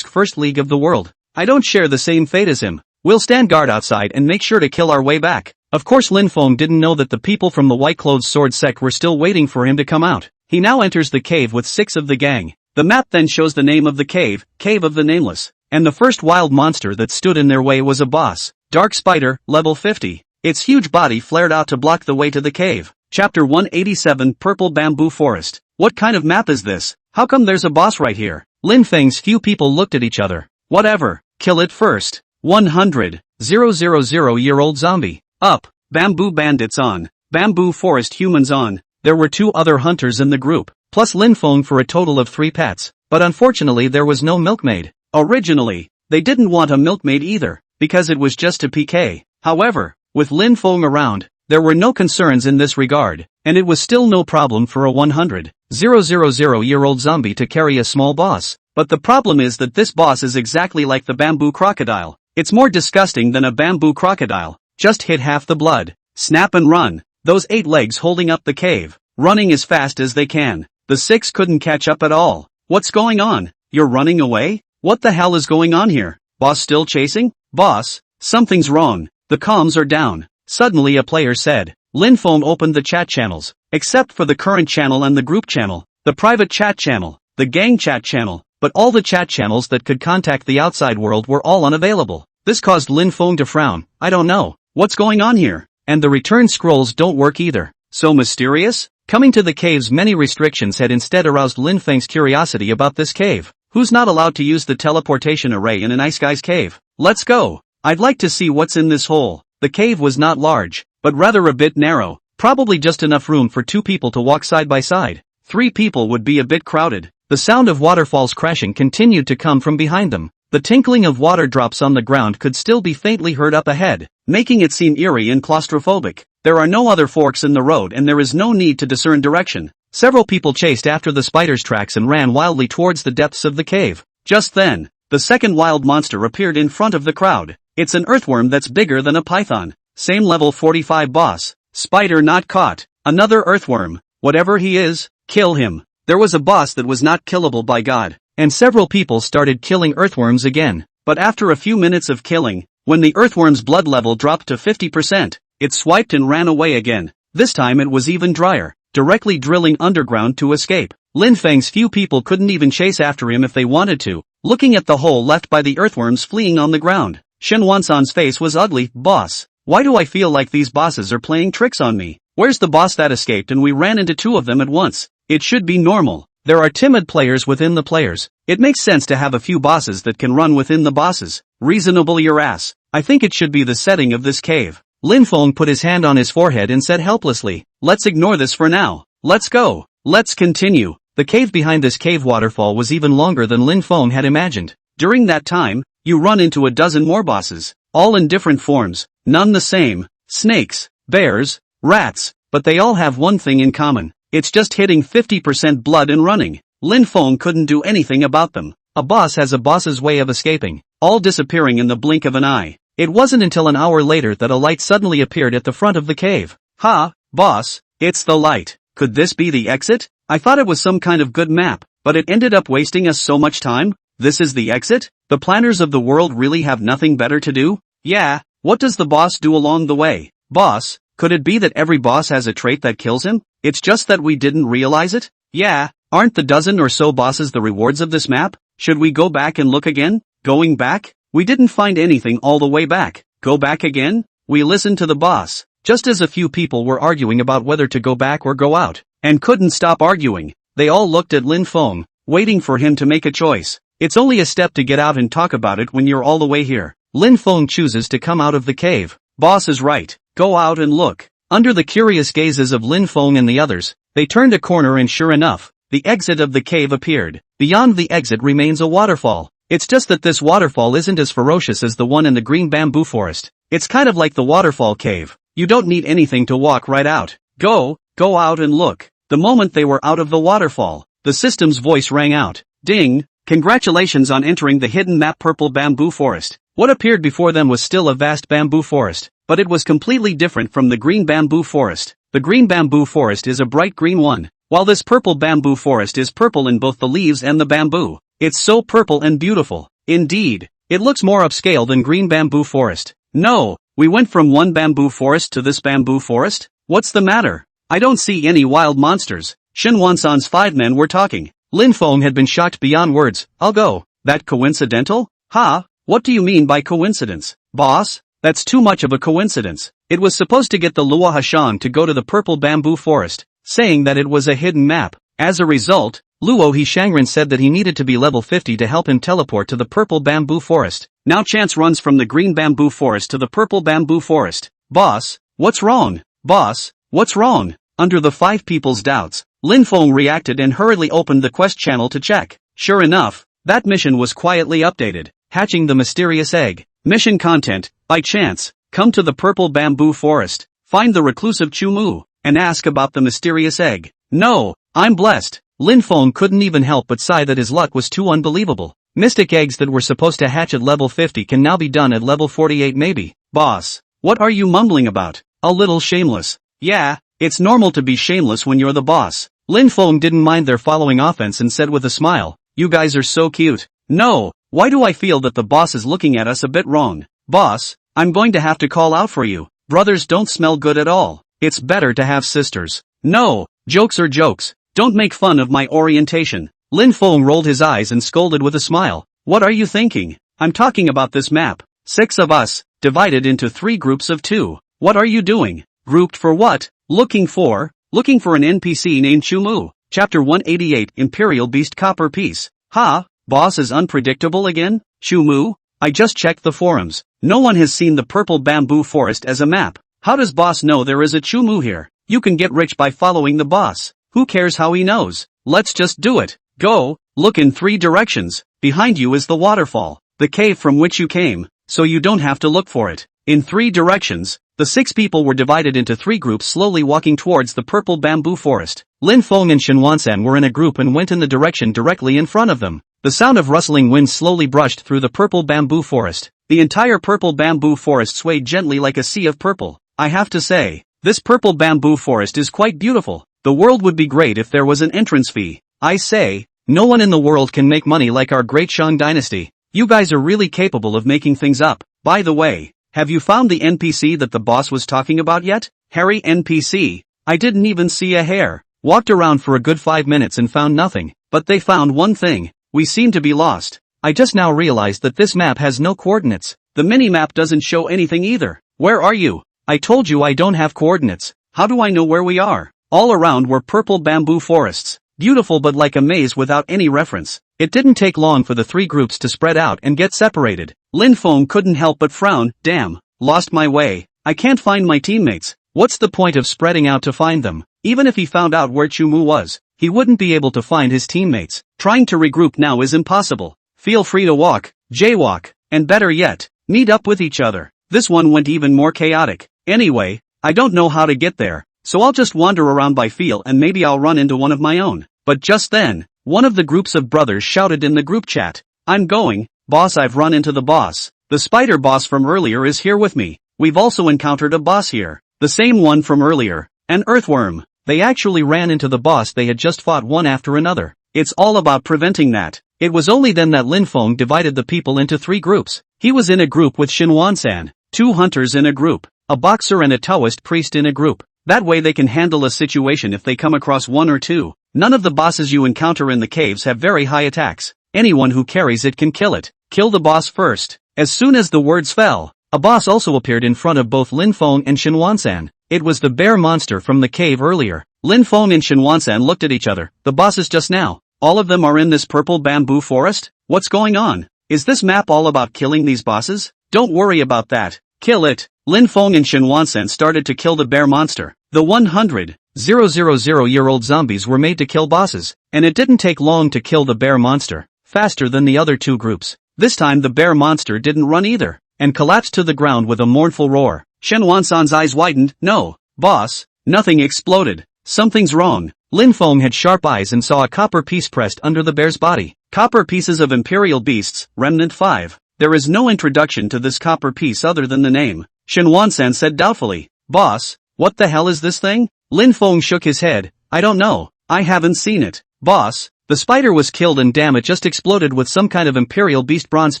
first league of the world. I don't share the same fate as him. We'll stand guard outside and make sure to kill our way back. Of course Lin Feng didn't know that the people from the White Clothes Sword sect were still waiting for him to come out. He now enters the cave with 6 of the gang. The map then shows the name of the cave, Cave of the Nameless. And the first wild monster that stood in their way was a boss. Dark Spider, level 50. Its huge body flared out to block the way to the cave. Chapter 187 Purple Bamboo Forest. What kind of map is this? How come there's a boss right here? Lin Feng's few people looked at each other. Whatever. Kill it first. 100,000-year-old zombie. Up. Bamboo bandits on. Bamboo forest humans on. There were 2 other hunters in the group, plus Lin Feng for a total of 3 pets. But unfortunately there was no milkmaid. Originally, they didn't want a milkmaid either, because it was just a PK. However, with Lin Feng around, there were no concerns in this regard, and it was still no problem for a 100,000-year-old zombie to carry a small boss. But the problem is that this boss is exactly like the bamboo crocodile. It's more disgusting than a bamboo crocodile. Just hit half the blood. Snap and run. Those 8 legs holding up the cave, running as fast as they can. The 6 couldn't catch up at all. What's going on? You're running away? What the hell is going on here? Boss still chasing? Boss, something's wrong. The comms are down. Suddenly a player said. Lin Feng opened the chat channels, except for the current channel and the group channel, the private chat channel, the gang chat channel, but all the chat channels that could contact the outside world were all unavailable. This caused Lin Feng to frown. I don't know. What's going on here? And the return scrolls don't work either. So mysterious? Coming to the cave's many restrictions had instead aroused Lin Feng's curiosity about this cave. Who's not allowed to use the teleportation array in a nice guy's cave? Let's go. I'd like to see what's in this hole. The cave was not large, but rather a bit narrow, probably just enough room for 2 people to walk side by side. 3 people would be a bit crowded. The sound of waterfalls crashing continued to come from behind them. The tinkling of water drops on the ground could still be faintly heard up ahead, making it seem eerie and claustrophobic. There are no other forks in the road and there is no need to discern direction. Several people chased after the spider's tracks and ran wildly towards the depths of the cave. Just then, the second wild monster appeared in front of the crowd. It's an earthworm that's bigger than a python. Same level 45 boss. Spider not caught. Another earthworm. Whatever he is, kill him. There was a boss that was not killable by God, and several people started killing earthworms again. But after a few minutes of killing, when the earthworm's blood level dropped to 50%, it swiped and ran away again. This time it was even drier, directly drilling underground to escape. Lin Feng's few people couldn't even chase after him if they wanted to, looking at the hole left by the earthworms fleeing on the ground. Shen Wansan's face was ugly. Boss, why do I feel like these bosses are playing tricks on me? Where's the boss that escaped and we ran into 2 of them at once? It should be normal. There are timid players within the players. It makes sense to have a few bosses that can run within the bosses. Reasonable your ass. I think it should be the setting of this cave. Lin Feng put his hand on his forehead and said helplessly, let's ignore this for now. Let's go. Let's continue. The cave behind this cave waterfall was even longer than Lin Feng had imagined. During that time, you run into a dozen more bosses, all in different forms, none the same. Snakes, bears, rats, but they all have one thing in common. it's just hitting 50% blood and running. Lin Feng couldn't do anything about them. A boss has a boss's way of escaping, all disappearing in the blink of an eye. It wasn't until an hour later that a light suddenly appeared at the front of the cave. Ha, boss, it's the light. Could this be the exit? I thought it was some kind of good map, but it ended up wasting us so much time. This is the exit? The planners of the world really have nothing better to do? Yeah, what does the boss do along the way? Boss, could it be that every boss has a trait that kills him? It's just that we didn't realize it? Yeah, aren't the dozen or so bosses the rewards of this map? Should we go back and look again? Going back? We didn't find anything all the way back. Go back again? We listened to the boss, just as a few people were arguing about whether to go back or go out, and couldn't stop arguing. They all looked at Lin Feng, waiting for him to make a choice. It's only a step to get out and talk about it when you're all the way here. Lin Feng chooses to come out of the cave. Boss is right. Go out and look. Under the curious gazes of Lin Feng and the others, they turned a corner and sure enough, the exit of the cave appeared. Beyond the exit remains a waterfall. It's just that this waterfall isn't as ferocious as the one in the green bamboo forest. It's kind of like the waterfall cave. You don't need anything to walk right out. Go out and look. The moment they were out of the waterfall, the system's voice rang out. Ding! Congratulations on entering the hidden map Purple Bamboo Forest. What appeared before them was still a vast bamboo forest, but it was completely different from the green bamboo forest. The green bamboo forest is a bright green one, while this purple bamboo forest is purple in both the leaves and the bamboo. It's so purple and beautiful. Indeed, it looks more upscale than green bamboo forest. No, we went from one bamboo forest to this bamboo forest? What's the matter? I don't see any wild monsters. Shen Wansan's 5 men were talking. Lin Feng had been shocked beyond words. I'll go. That coincidental? Ha? What do you mean by coincidence? Boss? That's too much of a coincidence. It was supposed to get the Luo Hashang to go to the purple bamboo forest, saying that it was a hidden map. As a result, Luo Hishangren said that he needed to be level 50 to help him teleport to the purple bamboo forest. Now chance runs from the green bamboo forest to the purple bamboo forest. Boss, what's wrong? Boss, what's wrong? Under the 5 people's doubts, Lin Feng reacted and hurriedly opened the quest channel to check. Sure enough, that mission was quietly updated. Hatching the mysterious egg. Mission content, by chance, come to the purple bamboo forest, find the reclusive Chumu, and ask about the mysterious egg. No, I'm blessed. Lin Feng couldn't even help but sigh that his luck was too unbelievable. Mystic eggs that were supposed to hatch at level 50 can now be done at level 48 maybe. Boss, what are you mumbling about? A little shameless. Yeah, it's normal to be shameless when you're the boss. Lin Feng didn't mind their following offense and said with a smile, you guys are so cute. No, why do I feel that the boss is looking at us a bit wrong? Boss, I'm going to have to call out for you. Brothers don't smell good at all. It's better to have sisters. No, jokes are jokes. Don't make fun of my orientation. Lin Feng rolled his eyes and scolded with a smile. What are you thinking? I'm talking about this map. 6 of us, divided into 3 groups of 2. What are you doing? Grouped for what? Looking for an NPC named Chumu. Chapter 188 Imperial Beast Copper Piece. Ha, boss is unpredictable again? Chumu? I just checked the forums. No one has seen the purple bamboo forest as a map. How does boss know there is a Chumu here? You can get rich by following the boss. Who cares how he knows? Let's just do it. Go, look in 3 directions. Behind you is the waterfall, the cave from which you came, so you don't have to look for it. In 3 directions, the 6 people were divided into 3 groups slowly walking towards the purple bamboo forest. Lin Feng and Shen Wansan were in a group and went in the direction directly in front of them. The sound of rustling wind slowly brushed through the purple bamboo forest. The entire purple bamboo forest swayed gently like a sea of purple. I have to say, this purple bamboo forest is quite beautiful. The world would be great if there was an entrance fee. I say, no one in the world can make money like our great Shang dynasty. You guys are really capable of making things up. By the way, have you found the NPC that the boss was talking about yet? Hairy NPC? I didn't even see a hair. Walked around for a good 5 minutes and found nothing. But they found one thing. We seem to be lost. I just now realized that this map has no coordinates. The mini-map doesn't show anything either. Where are you? I told you I don't have coordinates. How do I know where we are? All around were purple bamboo forests. Beautiful but like a maze without any reference. It didn't take long for the 3 groups to spread out and get separated. Lin Feng couldn't help but frown. Damn, lost my way. I can't find my teammates. What's the point of spreading out to find them? Even if he found out where Chumu was, he wouldn't be able to find his teammates. Trying to regroup now is impossible. Feel free to walk, jaywalk, and better yet, meet up with each other. This one went even more chaotic. Anyway, I don't know how to get there. so I'll just wander around by feel and maybe I'll run into one of my own. But just then, one of the groups of brothers shouted in the group chat, "I'm going, boss, I've run into the boss. The spider boss from earlier is here with me. We've also encountered a boss here. The same one from earlier, an earthworm." They actually ran into the boss they had just fought one after another. It's all about preventing that. It was only then that Lin Feng divided the people into 3 groups. He was in a group with Xinhuan-san, 2 hunters in a group, a boxer and a Taoist priest in a group. That way they can handle a situation if they come across 1 or 2. None of the bosses you encounter in the caves have very high attacks. Anyone who carries it can kill it. Kill the boss first. As soon as the words fell, a boss also appeared in front of both Lin Feng and Xinhuan-san. It was the bear monster from the cave earlier. Lin Feng and Xinhuan-san looked at each other. The bosses just now. All of them are in this purple bamboo forest? What's going on? Is this map all about killing these bosses? Don't worry about that. Kill it. Lin Feng and Xinhuan-san started to kill the bear monster. The 100,000-year-old zombies were made to kill bosses, and it didn't take long to kill the bear monster, faster than the other 2 groups. This time the bear monster didn't run either, and collapsed to the ground with a mournful roar. Xinhuan-san's eyes widened. "No, boss." Nothing exploded. Something's wrong. Lin Feng had sharp eyes and saw a copper piece pressed under the bear's body. Copper pieces of Imperial Beasts, Remnant 5. There is no introduction to this copper piece other than the name. Xinhuan-san said doubtfully, "Boss, what the hell is this thing?" Lin Feng shook his head. "I don't know. I haven't seen it." "Boss, the spider was killed and damn, it just exploded with some kind of Imperial Beast bronze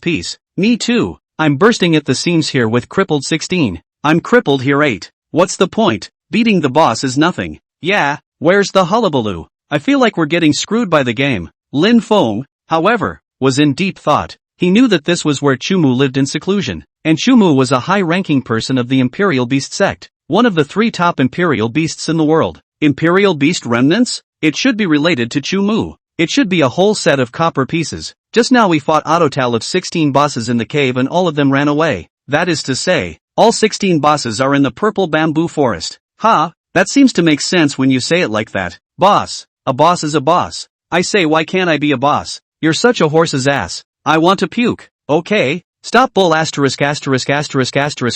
piece." "Me too. I'm bursting at the seams here with crippled 16. I'm crippled here 8. What's the point? Beating the boss is nothing." "Yeah, where's the hullabaloo? I feel like we're getting screwed by the game." Lin Feng, however, was in deep thought. He knew that this was where Chumu lived in seclusion, and Chumu was a high-ranking person of the Imperial Beast sect, one of the 3 top Imperial Beasts in the world. Imperial Beast remnants? It should be related to Chumu. It should be a whole set of copper pieces. Just now we fought a total of 16 bosses in the cave and all of them ran away. That is to say, all 16 bosses are in the purple bamboo forest. Ha, that seems to make sense when you say it like that. Boss, a boss is a boss. I say, why can't I be a boss? You're such a horse's ass. I want to puke. Okay, stop bull ******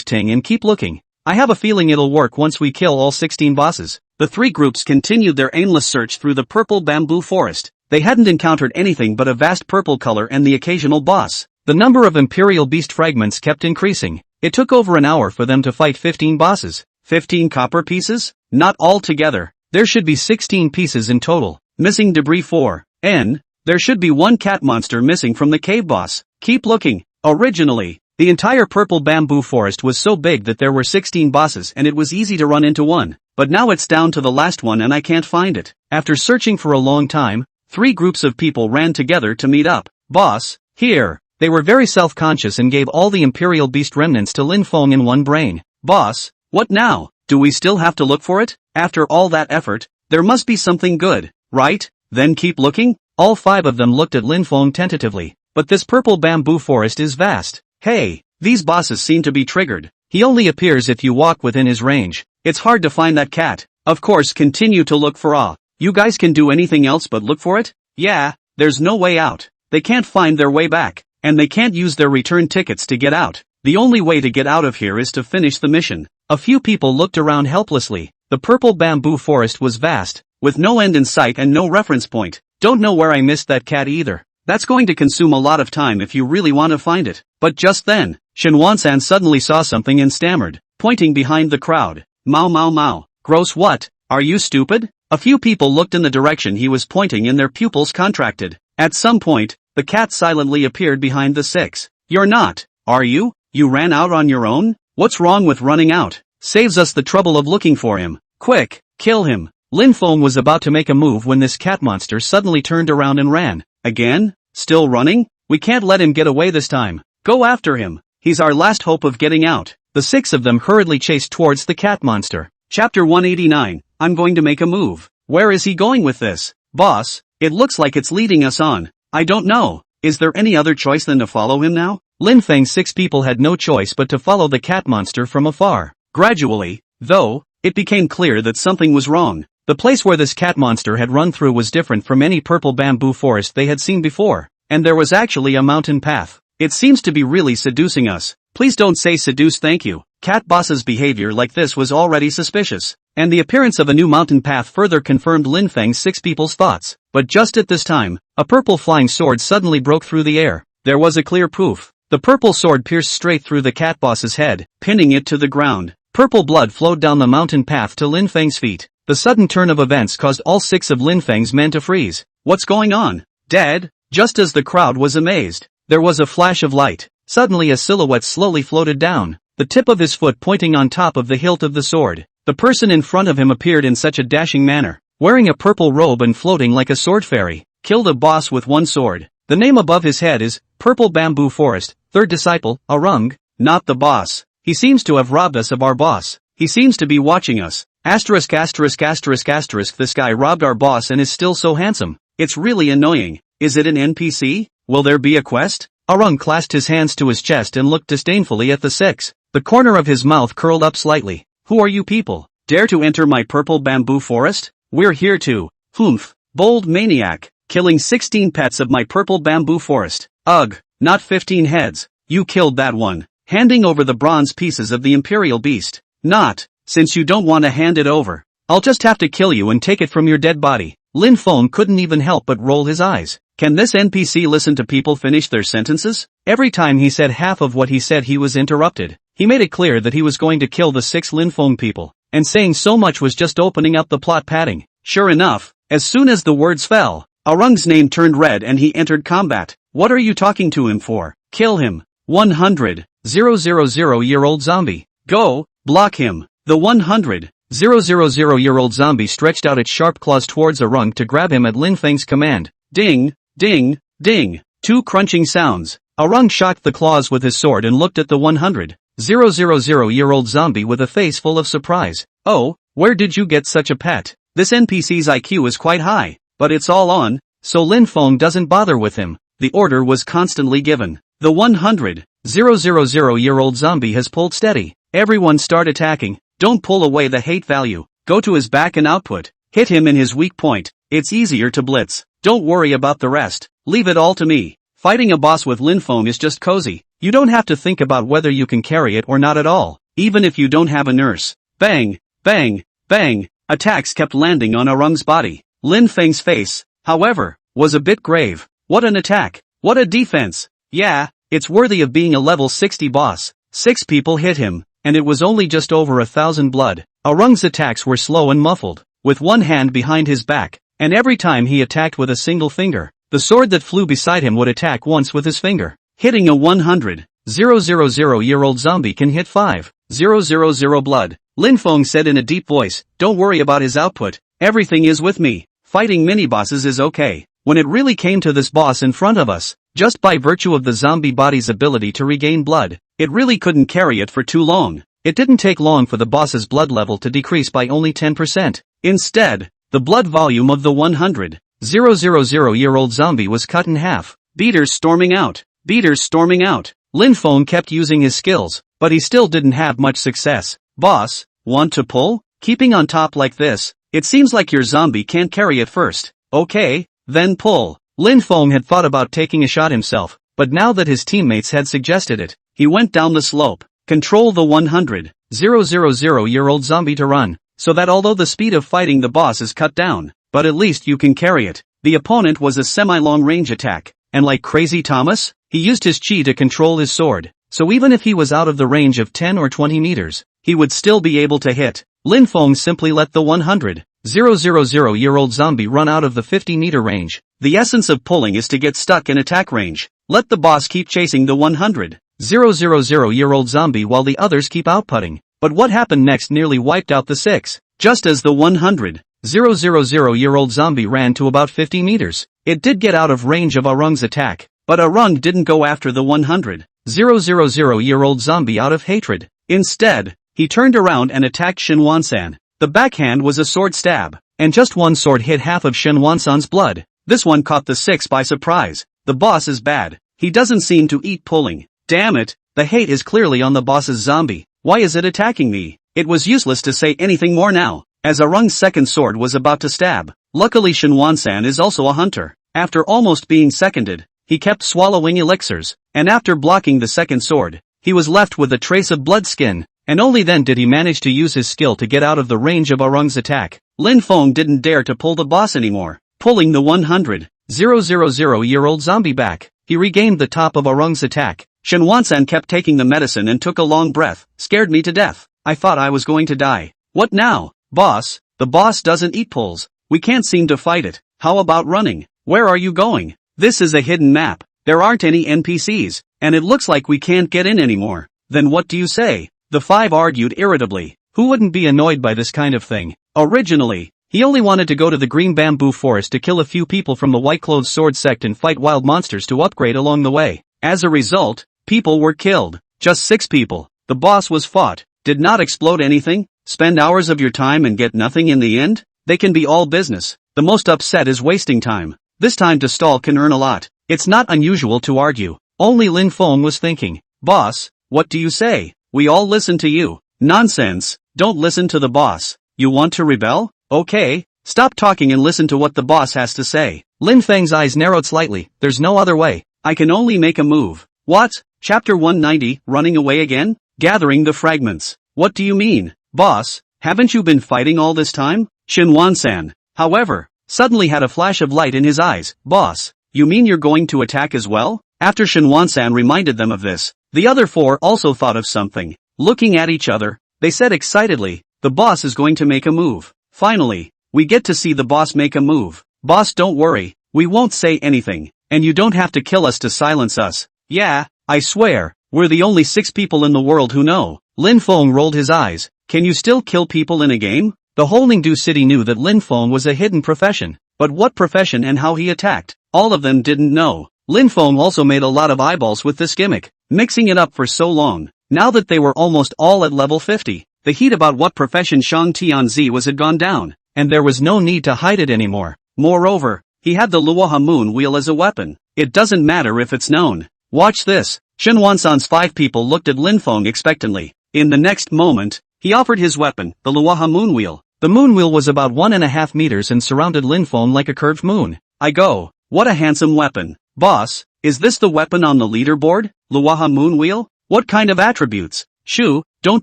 ting and keep looking. I have a feeling it'll work once we kill all 16 bosses. The 3 groups continued their aimless search through the purple bamboo forest. They hadn't encountered anything but a vast purple color and the occasional boss. The number of Imperial Beast fragments kept increasing. It took over an hour for them to fight 15 bosses. 15 copper pieces? Not all together. There should be 16 pieces in total. Missing debris 4. There should be 1 cat monster missing from the cave boss. Keep looking. Originally, the entire purple bamboo forest was so big that there were 16 bosses and it was easy to run into one. But now it's down to the last one and I can't find it. After searching for a long time, 3 groups of people ran together to meet up. "Boss, here." They were very self-conscious and gave all the Imperial Beast remnants to Lin Feng in one brain. "Boss, what now? Do we still have to look for it? After all that effort, there must be something good, right? Then keep looking?" All 5 of them looked at Lin Feng tentatively. "But this purple bamboo forest is vast. Hey, these bosses seem to be triggered. He only appears if you walk within his range. It's hard to find that cat." "Of course, continue to look for You guys can do anything else but look for it?" "Yeah, there's no way out. They can't find their way back, and they can't use their return tickets to get out. The only way to get out of here is to finish the mission." A few people looked around helplessly. The purple bamboo forest was vast, with no end in sight and no reference point. "Don't know where I missed that cat either. That's going to consume a lot of time if you really want to find it." But just then, Xinhuan-san suddenly saw something and stammered, pointing behind the crowd. "Mao Mao Mao. Gross, what? Are you stupid?" A few people looked in the direction he was pointing and their pupils contracted. At some point, the cat silently appeared behind the 6. "You're not, are you? You ran out on your own? What's wrong with running out? Saves us the trouble of looking for him. Quick, kill him." Lin Feng was about to make a move when this cat monster suddenly turned around and ran. "Again? Still running? We can't let him get away this time. Go after him. He's our last hope of getting out." The 6 of them hurriedly chased towards the cat monster. Chapter 189, I'm going to make a move. Where is he going with this? "Boss, it looks like it's leading us on." "I don't know. Is there any other choice than to follow him now?" Lin Feng's 6 people had no choice but to follow the cat monster from afar. Gradually, though, it became clear that something was wrong. The place where this cat monster had run through was different from any purple bamboo forest they had seen before, and there was actually a mountain path. "It seems to be really seducing us." "Please don't say seduce, thank you." Cat boss's behavior like this was already suspicious. And the appearance of a new mountain path further confirmed Lin Feng's 6 people's thoughts. But just at this time, a purple flying sword suddenly broke through the air. There was a clear proof. The purple sword pierced straight through the cat boss's head, pinning it to the ground. Purple blood flowed down the mountain path to Lin Feng's feet. The sudden turn of events caused all 6 of Lin Feng's men to freeze. What's going on? Dead? Just as the crowd was amazed, there was a flash of light. Suddenly a silhouette slowly floated down, the tip of his foot pointing on top of the hilt of the sword. The person in front of him appeared in such a dashing manner, wearing a purple robe and floating like a sword fairy. Killed a boss with one sword. The name above his head is Purple Bamboo Forest, third disciple, Arung. Not the boss. He seems to have robbed us of our boss. He seems to be watching us. Asterisk asterisk asterisk asterisk. This guy robbed our boss and is still so handsome. It's really annoying. Is it an NPC? Will there be a quest? Arung clasped his hands to his chest and looked disdainfully at the 6. The corner of his mouth curled up slightly. Who are you people? Dare to enter my purple bamboo forest? We're here to, humph, bold maniac, killing 16 pets of my purple bamboo forest. Ugh, not 15 heads. You killed that one. Handing over the bronze pieces of the imperial beast. Not, since you don't want to hand it over. I'll just have to kill you and take it from your dead body. Lin Feng couldn't even help but roll his eyes. Can this NPC listen to people finish their sentences? Every time he said half of what he said he was interrupted. He made it clear that he was going to kill the 6 Lin Feng people, and saying so much was just opening up the plot padding. Sure enough, as soon as the words fell, Arung's name turned red and he entered combat. What are you talking to him for? Kill him. 100,000-year-old zombie. Go, block him. The 100,000-year-old zombie stretched out its sharp claws towards Arung to grab him at Lin Feng's command. Ding, ding, ding. 2 crunching sounds. Arung shocked the claws with his sword and looked at the 100,000-year-old zombie with a face full of surprise. Oh, where did you get such a pet? This NPC's IQ is quite high, but it's all on, so Lin Feng doesn't bother with him. The order was constantly given. The 100,000-year-old zombie has pulled steady. Everyone start attacking. Don't pull away the hate value. Go to his back and output. Hit him in his weak point. It's easier to blitz. Don't worry about the rest. Leave it all to me. Fighting a boss with Lin Feng is just cozy. You don't have to think about whether you can carry it or not at all, even if you don't have a nurse. Bang, bang, bang. Attacks kept landing on Arung's body. Lin Feng's face, however, was a bit grave. What an attack. What a defense. Yeah, it's worthy of being a level 60 boss. 6 people hit him, and it was only just over 1,000 blood. Arung's attacks were slow and muffled, with one hand behind his back, and every time he attacked with a single finger, the sword that flew beside him would attack once with his finger. Hitting a 100,000-year-old zombie can hit 5,000 blood. Lin Feng said in a deep voice, don't worry about his output, everything is with me. Fighting mini-bosses is okay. When it really came to this boss in front of us, just by virtue of the zombie body's ability to regain blood, it really couldn't carry it for too long. It didn't take long for the boss's blood level to decrease by only 10%. Instead, the blood volume of the 100,000-year-old zombie was cut in half. Beaters storming out. Beaters storming out. Lin Feng kept using his skills, but he still didn't have much success. Boss, want to pull? Keeping on top like this, it seems like your zombie can't carry it first. Okay, then pull. Lin Feng had thought about taking a shot himself, but now that his teammates had suggested it, he went down the slope. Control the 100,000-year-old zombie to run, so that although the speed of fighting the boss is cut down, but at least you can carry it. The opponent was a semi-long range attack, and like Crazy Thomas, he used his chi to control his sword, so even if he was out of the range of 10 or 20 meters, he would still be able to hit. Lin Feng simply let the 100,000-year-old zombie run out of the 50-meter range. The essence of pulling is to get stuck in attack range. Let the boss keep chasing the 100,000-year-old zombie while the others keep outputting. But what happened next nearly wiped out the 6. Just as the 100,000-year-old zombie ran to about 50 meters, it did get out of range of Arung's attack, but Arung didn't go after the 100,000-year-old zombie out of hatred. Instead, he turned around and attacked Shenwansan. The backhand was a sword stab, and just one sword hit half of Shenwansan's blood. This one caught the 6 by surprise. The boss is bad. He doesn't seem to eat pulling. Damn it, the hate is clearly on the boss's zombie. Why is it attacking me? It was useless to say anything more now, as Arung's second sword was about to stab. Luckily Shenwansan is also a hunter. After almost being seconded, he kept swallowing elixirs, and after blocking the second sword, he was left with a trace of blood skin, and only then did he manage to use his skill to get out of the range of Arung's attack. Lin Feng didn't dare to pull the boss anymore, pulling the 100,000-year-old zombie back. He regained the top of Arung's attack. Shen Wansan kept taking the medicine and took a long breath. Scared me to death. I thought I was going to die. What now, boss? The boss doesn't eat pulls. We can't seem to fight it. How about running? Where are you going? This is a hidden map. There aren't any NPCs, and it looks like we can't get in anymore. Then what do you say? The five argued irritably. Who wouldn't be annoyed by this kind of thing? Originally, he only wanted to go to the green bamboo forest to kill a few people from the white-clothed sword sect and fight wild monsters to upgrade along the way. As a result, people were killed. Just 6 people. The boss was fought. Did not explode anything? Spend hours of your time and get nothing in the end? They can be all business. The most upset is wasting time. This time to stall can earn a lot. It's not unusual to argue. Only Lin Feng was thinking. Boss, what do you say? We all listen to you. Nonsense. Don't listen to the boss. You want to rebel? Okay. Stop talking and listen to what the boss has to say. Lin Feng's eyes narrowed slightly. There's no other way. I can only make a move. What? Chapter 190, running away again? Gathering the fragments. What do you mean? Boss, haven't you been fighting all this time? Shen Wansan, however, suddenly had a flash of light in his eyes. Boss, you mean you're going to attack as well? After Shen Wansan reminded them of this, the other 4 also thought of something. Looking at each other, they said excitedly, the boss is going to make a move. Finally, we get to see the boss make a move. Boss, don't worry, we won't say anything, and you don't have to kill us to silence us. Yeah, I swear, we're the only 6 people in the world who know. Lin Feng rolled his eyes. Can you still kill people in a game? The whole Ningdu city knew that Lin Feng was a hidden profession, but what profession and how he attacked, all of them didn't know. Lin Feng also made a lot of eyeballs with this gimmick, mixing it up for so long. Now that they were almost all at level 50, the heat about what profession Shang Tianzi was had gone down, and there was no need to hide it anymore. Moreover, he had the Luoha Moon Wheel as a weapon. It doesn't matter if it's known. Watch this. Shen Wansan's 5 people looked at Lin Feng expectantly. In the next moment, he offered his weapon, the Luoha Moon Wheel. The moon wheel was about 1.5 meters and surrounded Lin Feng like a curved moon. I go. What a handsome weapon. Boss, is this the weapon on the leaderboard? Luoha Moon Wheel? What kind of attributes? Shoo, don't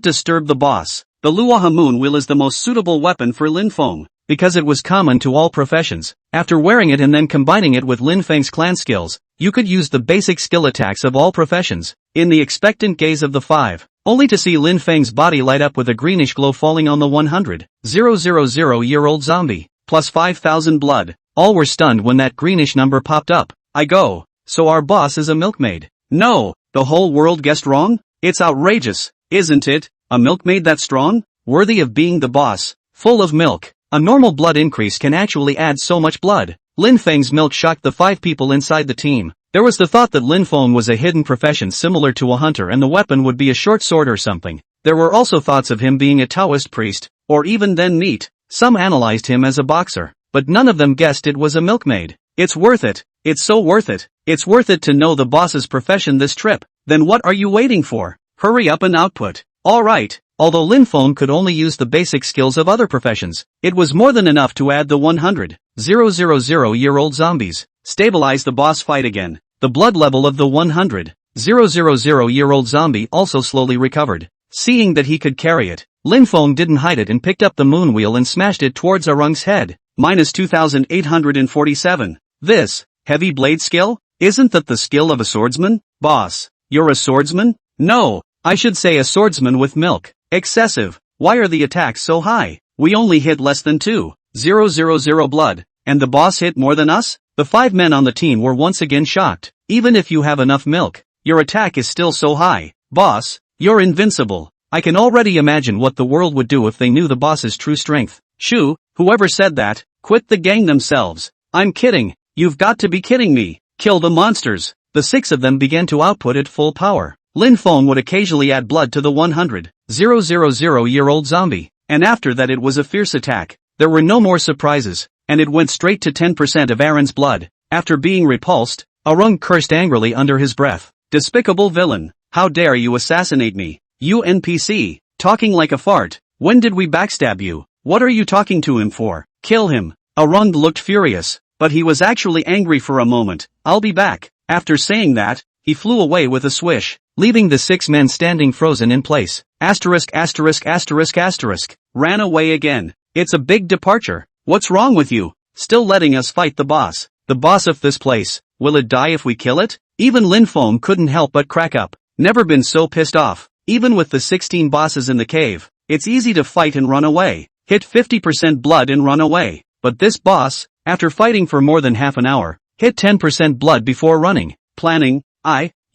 disturb the boss. The Luoha Moon Wheel is the most suitable weapon for Lin Feng, because it was common to all professions. After wearing it and then combining it with Lin Feng's clan skills, you could use the basic skill attacks of all professions. In the expectant gaze of the 5, only to see Lin Feng's body light up with a greenish glow falling on the 100,000-year-old zombie, plus 5,000 blood. All were stunned when that greenish number popped up. I go. So our boss is a milkmaid. No, the whole world guessed wrong? It's outrageous, isn't it? A milkmaid that strong? Worthy of being the boss. Full of milk. A normal blood increase can actually add so much blood. Lin Feng's milk shocked the 5 people inside the team. There was the thought that Lin Feng was a hidden profession similar to a hunter and the weapon would be a short sword or something. There were also thoughts of him being a Taoist priest, or even then meat. Some analyzed him as a boxer, but none of them guessed it was a milkmaid. It's worth it. It's so worth it. It's worth it to know the boss's profession this trip. Then what are you waiting for? Hurry up and output. Alright. Although Lin Feng could only use the basic skills of other professions, it was more than enough to add the 100,000-year-old zombies. Stabilize the boss fight again. The blood level of the 100,000-year-old zombie also slowly recovered. Seeing that he could carry it, Lin Feng didn't hide it and picked up the moon wheel and smashed it towards Arung's head. Minus 2,847. This, heavy blade skill? Isn't that the skill of a swordsman? Boss, you're a swordsman? No, I should say a swordsman with milk. Excessive. Why are the attacks so high? We only hit less than 2,000 blood, and the boss hit more than us? The 5 men on the team were once again shocked. Even if you have enough milk, your attack is still so high. Boss, you're invincible. I can already imagine what the world would do if they knew the boss's true strength. Shoo, whoever said that, quit the gang themselves. I'm kidding. You've got to be kidding me. Kill the monsters. The 6 of them began to output at full power. Lin Feng would occasionally add blood to the 100,000-year-old zombie, and after that it was a fierce attack. There were no more surprises, and it went straight to 10% of Aaron's blood. After being repulsed, Arung cursed angrily under his breath. Despicable villain, how dare you assassinate me? You NPC, talking like a fart. When did we backstab you? What are you talking to him for? Kill him. Arung looked furious, but he was actually angry for a moment. I'll be back. After saying that, he flew away with a swish. leaving the 6 men standing frozen in place. Asterisk asterisk asterisk asterisk. Ran away again. It's a big departure. What's wrong with you? Still letting us fight the boss. The boss of this place. Will it die if we kill it? Even Lin Feng couldn't help but crack up. Never been so pissed off. Even with the 16 bosses in the cave, it's easy to fight and run away. Hit 50% blood and run away. But this boss, after fighting for more than half an hour, hit 10% blood before running. Planning.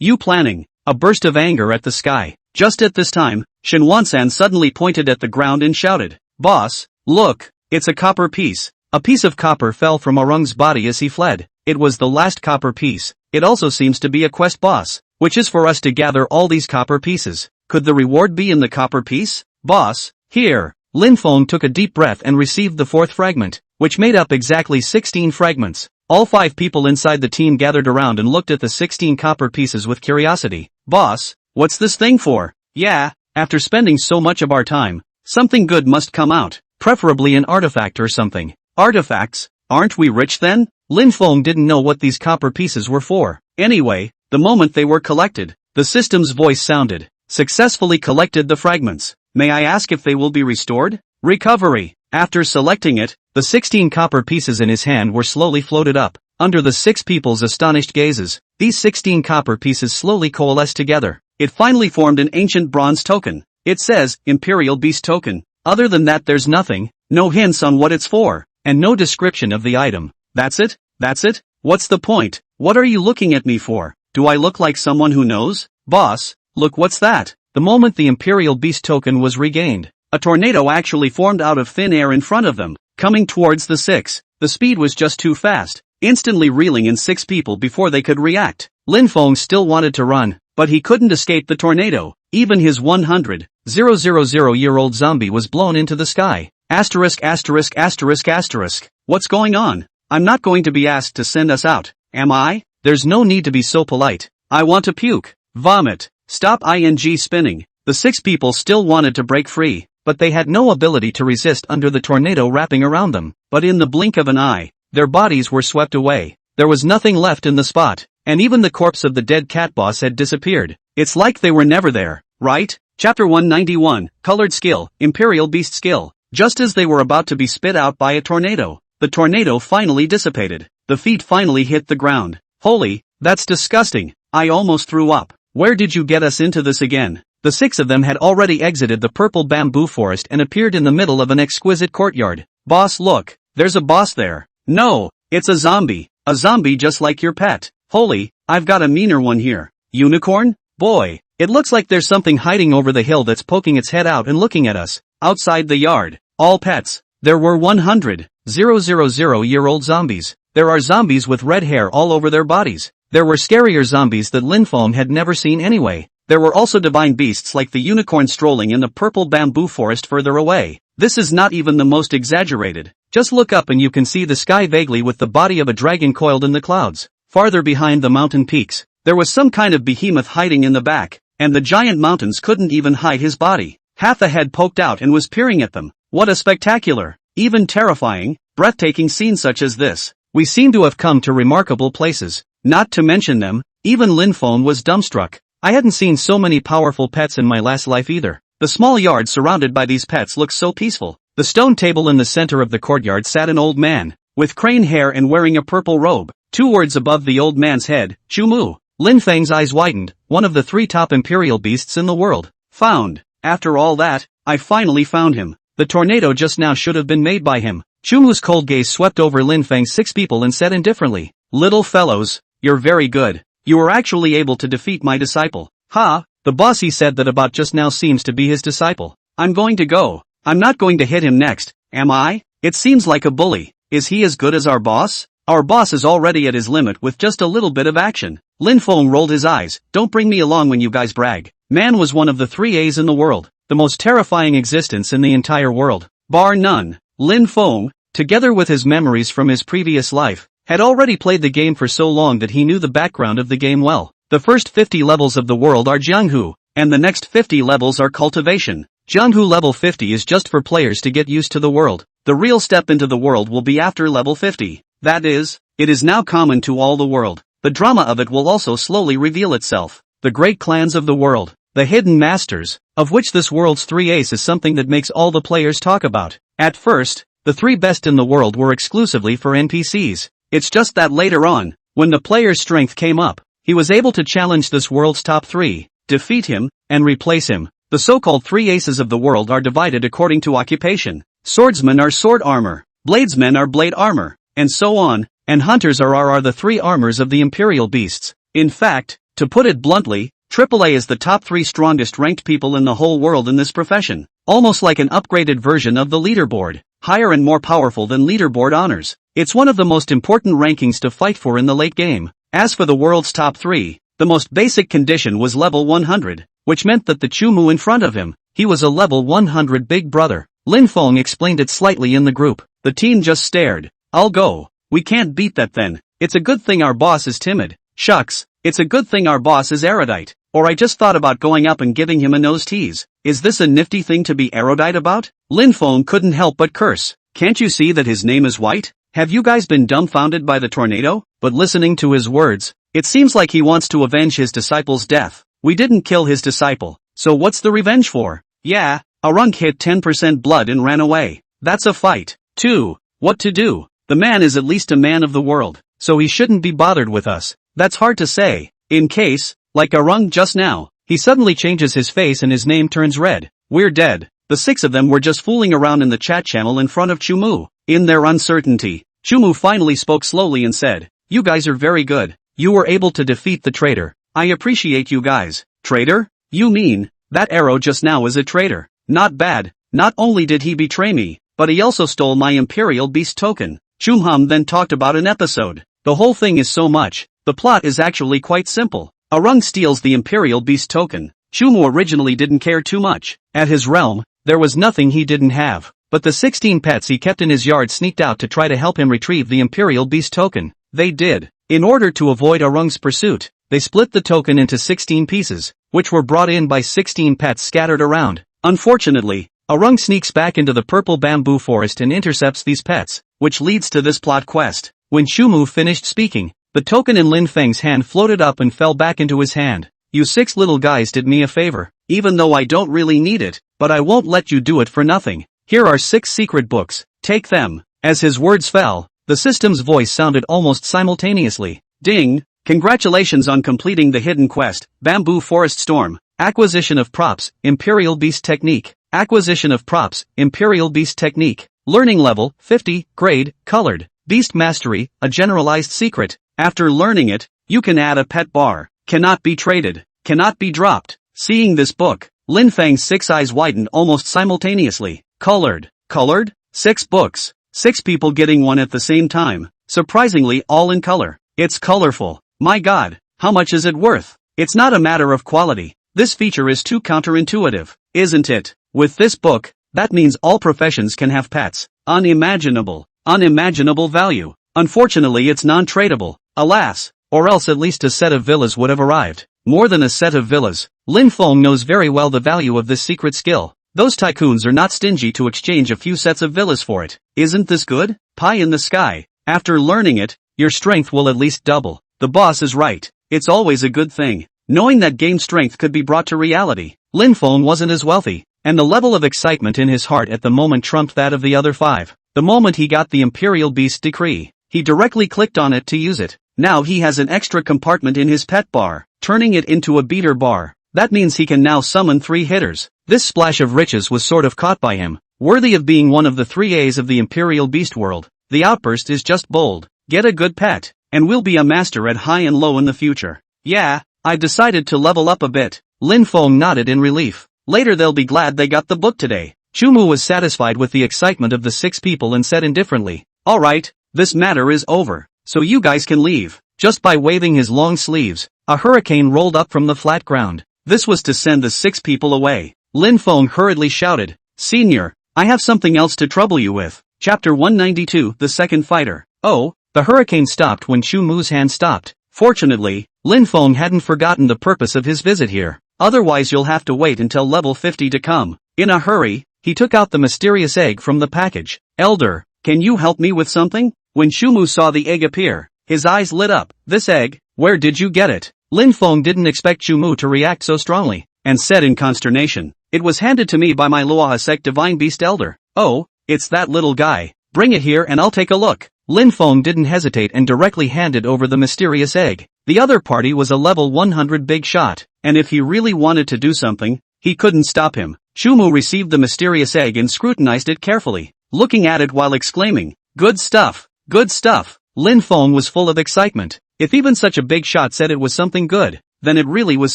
You planning. A burst of anger at the sky. Just at this time, Shen Wansan suddenly pointed at the ground and shouted, "Boss, look, it's a copper piece." A piece of copper fell from Arung's body as he fled. It was the last copper piece. It also seems to be a quest boss, which is for us to gather all these copper pieces. Could the reward be in the copper piece? Boss, here. Lin Feng took a deep breath and received the 4th fragment, which made up exactly 16 fragments. All 5 people inside the team gathered around and looked at the 16 copper pieces with curiosity. Boss, what's this thing for? Yeah, after spending so much of our time, something good must come out, preferably an artifact or something. Artifacts? Aren't we rich then? Lin Feng didn't know what these copper pieces were for. Anyway, the moment they were collected, the system's voice sounded. Successfully collected the fragments. May I ask if they will be restored? Recovery. After selecting it, the 16 copper pieces in his hand were slowly floated up. Under the 6 people's astonished gazes, these 16 copper pieces slowly coalesced together. It finally formed an ancient bronze token. It says, Imperial Beast Token. Other than that there's nothing, no hints on what it's for, and no description of the item. That's it? That's it? What's the point? What are you looking at me for? Do I look like someone who knows? Boss, look what's that? The moment the Imperial Beast token was regained, a tornado actually formed out of thin air in front of them, coming towards the 6. The speed was just too fast, instantly reeling in 6 people before they could react. Lin Feng still wanted to run, but he couldn't escape the tornado. Even his 100,000-year-old zombie was blown into the sky. Asterisk asterisk asterisk asterisk. What's going on? I'm not going to be asked to send us out, am I? There's no need to be so polite. I want to puke. Vomit. Stop ing spinning. The 6 people still wanted to break free, but they had no ability to resist under the tornado wrapping around them. But in the blink of an eye, their bodies were swept away. There was nothing left in the spot, and even the corpse of the dead cat boss had disappeared. It's like they were never there, right? Chapter 191, Colored Skill, Imperial Beast Skill. Just as they were about to be spit out by a tornado, the tornado finally dissipated. The feet finally hit the ground. Holy, that's disgusting. I almost threw up. Where did you get us into this again? The 6 of them had already exited the purple bamboo forest and appeared in the middle of an exquisite courtyard. Boss, look, there's a boss there. No, it's a zombie. A zombie just like your pet. Holy, I've got a meaner one here. Unicorn? Boy, it looks like there's something hiding over the hill that's poking its head out and looking at us. Outside the yard. All pets. There were 100,000-year-old zombies. There are zombies with red hair all over their bodies. There were scarier zombies that Lin Feng had never seen anyway. There were also divine beasts like the unicorn strolling in the purple bamboo forest further away. This is not even the most exaggerated. Just look up and you can see the sky vaguely with the body of a dragon coiled in the clouds. Farther behind the mountain peaks, there was some kind of behemoth hiding in the back, and the giant mountains couldn't even hide his body. Half the head poked out and was peering at them. What a spectacular, even terrifying, breathtaking scene such as this. We seem to have come to remarkable places. Not to mention them, even Lin Feng was dumbstruck. I hadn't seen so many powerful pets in my last life either. The small yard surrounded by these pets looked so peaceful. The stone table in the center of the courtyard sat an old man, with crane hair and wearing a purple robe. 2 words above the old man's head, Chumu. Lin Feng's eyes widened, one of the 3 top imperial beasts in the world. Found. After all that, I finally found him. The tornado just now should have been made by him. Chumu's cold gaze swept over Lin Feng's 6 people and said indifferently, "Little fellows, you're very good. You were actually able to defeat my disciple." Ha, the boss he said that about just now seems to be his disciple. I'm going to go. I'm not going to hit him next, am I? It seems like a bully. Is he as good as our boss? Our boss is already at his limit with just a little bit of action. Lin Feng rolled his eyes. Don't bring me along when you guys brag. Man was one of the 3 A's in the world. The most terrifying existence in the entire world. Bar none. Lin Feng, together with his memories from his previous life, had already played the game for so long that he knew the background of the game well. The first 50 levels of the world are Jianghu, and the next 50 levels are cultivation. Jianghu level 50 is just for players to get used to the world. The real step into the world will be after level 50. That is, it is now common to all the world. The drama of it will also slowly reveal itself. the great clans of the world, the hidden masters, of which this world's 3 ace is something that makes all the players talk about. At first, the 3 best in the world were exclusively for NPCs. It's just that later on, when the player's strength came up, he was able to challenge this world's top 3, defeat him, and replace him. The so-called 3 aces of the world are divided according to occupation. Swordsmen are sword armor, bladesmen are blade armor, and so on, and hunters are the 3 armors of the imperial beasts. In fact, to put it bluntly, AAA is the top 3 strongest ranked people in the whole world in this profession. Almost like an upgraded version of the leaderboard, higher and more powerful than leaderboard honors. It's one of the most important rankings to fight for in the late game. As for the world's top 3, the most basic condition was level 100, which meant that the Chumu in front of him, he was a level 100 big brother. Lin Feng explained it slightly in the group. The team just stared. I'll go. We can't beat that then. It's a good thing our boss is timid. Shucks, it's a good thing our boss is erudite. Or I just thought about going up and giving him a nose tease. Is this a nifty thing to be erudite about? Lin Feng couldn't help but curse. Can't you see that his name is White? Have you guys been dumbfounded by the tornado? But listening to his words, it seems like he wants to avenge his disciple's death. We didn't kill his disciple, so what's the revenge for? Yeah, Arunk hit 10% blood and ran away. That's a fight. 2. What to do? The man is at least a man of the world, so he shouldn't be bothered with us. That's hard to say. In case, like Arung just now, he suddenly changes his face and his name turns red. We're dead. The 6 of them were just fooling around in the chat channel in front of Chumu. In their uncertainty, Chumu finally spoke slowly and said, "You guys are very good. You were able to defeat the traitor. I appreciate you guys." Traitor? You mean, that arrow just now is a traitor? Not bad. Not only did he betray me, but he also stole my Imperial Beast token. Chumham then talked about an episode. The whole thing is so much. The plot is actually quite simple. Arung steals the Imperial Beast token. Chumu originally didn't care too much. At his realm, there was nothing he didn't have. But the 16 pets he kept in his yard sneaked out to try to help him retrieve the Imperial Beast token. They did. In order to avoid Arung's pursuit, they split the token into 16 pieces, which were brought in by 16 pets scattered around. Unfortunately, Arung sneaks back into the purple bamboo forest and intercepts these pets, which leads to this plot quest. When Chumu finished speaking, the token in Lin Feng's hand floated up and fell back into his hand. You 6 little guys did me a favor, even though I don't really need it, but I won't let you do it for nothing. Here are 6 secret books, take them. As his words fell, the system's voice sounded almost simultaneously. Ding! Congratulations on completing the hidden quest, Bamboo Forest Storm. Acquisition of props, Imperial Beast Technique. Acquisition of props, Imperial Beast Technique. Learning level, 50, grade, colored. Beast Mastery, a generalized secret. After learning it, you can add a pet bar. Cannot be traded. Cannot be dropped. Seeing this book, Lin Feng's 6 eyes widened almost simultaneously. Colored. Colored? 6 books. 6 people getting one at the same time. Surprisingly all in color. It's colorful. My god, how much is it worth? It's not a matter of quality. This feature is too counterintuitive, isn't it? With this book, that means all professions can have pets. Unimaginable. Unimaginable value. Unfortunately it's non-tradable. Alas. Or else at least a set of villas would have arrived. More than a set of villas. Lin Feng knows very well the value of this secret skill. Those tycoons are not stingy to exchange a few sets of villas for it. Isn't this good? Pie in the sky. After learning it, your strength will at least double. The boss is right. It's always a good thing. Knowing that game strength could be brought to reality. Lin Feng wasn't as wealthy, and the level of excitement in his heart at the moment trumped that of the other 5. The moment he got the Imperial Beast decree, he directly clicked on it to use it. Now he has an extra compartment in his pet bar, turning it into a beater bar. That means he can now summon 3 hitters. This splash of riches was sort of caught by him, worthy of being one of the 3 A's of the Imperial Beast world. The outburst is just bold. Get a good pet, and we'll be a master at high and low in the future. Yeah, I decided to level up a bit. Lin Feng nodded in relief. Later they'll be glad they got the book today. Chumu was satisfied with the excitement of the 6 people and said indifferently, "Alright, this matter is over, so you guys can leave." Just by waving his long sleeves, a hurricane rolled up from the flat ground. This was to send the 6 people away. Lin Feng hurriedly shouted, "Senior, I have something else to trouble you with." Chapter 192, The Second Fighter. Oh, the hurricane stopped when Chumu's hand stopped. Fortunately, Lin Feng hadn't forgotten the purpose of his visit here. Otherwise you'll have to wait until level 50 to come. In a hurry, he took out the mysterious egg from the package. "Elder, can you help me with something?" When Chumu saw the egg appear, his eyes lit up. "This egg, where did you get it?" Lin Feng didn't expect Chumu to react so strongly, and said in consternation, "It was handed to me by my Luahasek Divine Beast Elder." "Oh, it's that little guy. Bring it here and I'll take a look." Lin Feng didn't hesitate and directly handed over the mysterious egg. The other party was a level 100 big shot, and if he really wanted to do something, he couldn't stop him. Chumu received the mysterious egg and scrutinized it carefully, looking at it while exclaiming, "Good stuff, good stuff." Lin Feng was full of excitement. If even such a big shot said it was something good, then it really was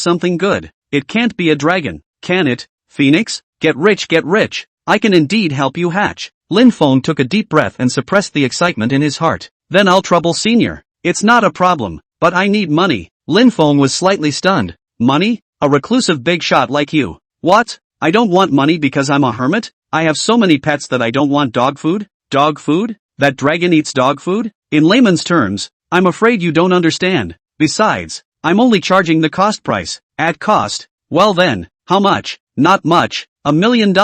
something good. It can't be a dragon, can it? Phoenix? Get rich, get rich. I can indeed help you hatch. Lin Feng took a deep breath and suppressed the excitement in his heart. Then I'll trouble Senior. It's not a problem, but I need money. Lin Feng was slightly stunned. Money? A reclusive big shot like you. What? I don't want money because I'm a hermit? I have so many pets that I don't want dog food? Dog food? That dragon eats dog food? In layman's terms, I'm afraid you don't understand. Besides, I'm only charging the cost price. At cost? Well then, how much? Not much. $1 million.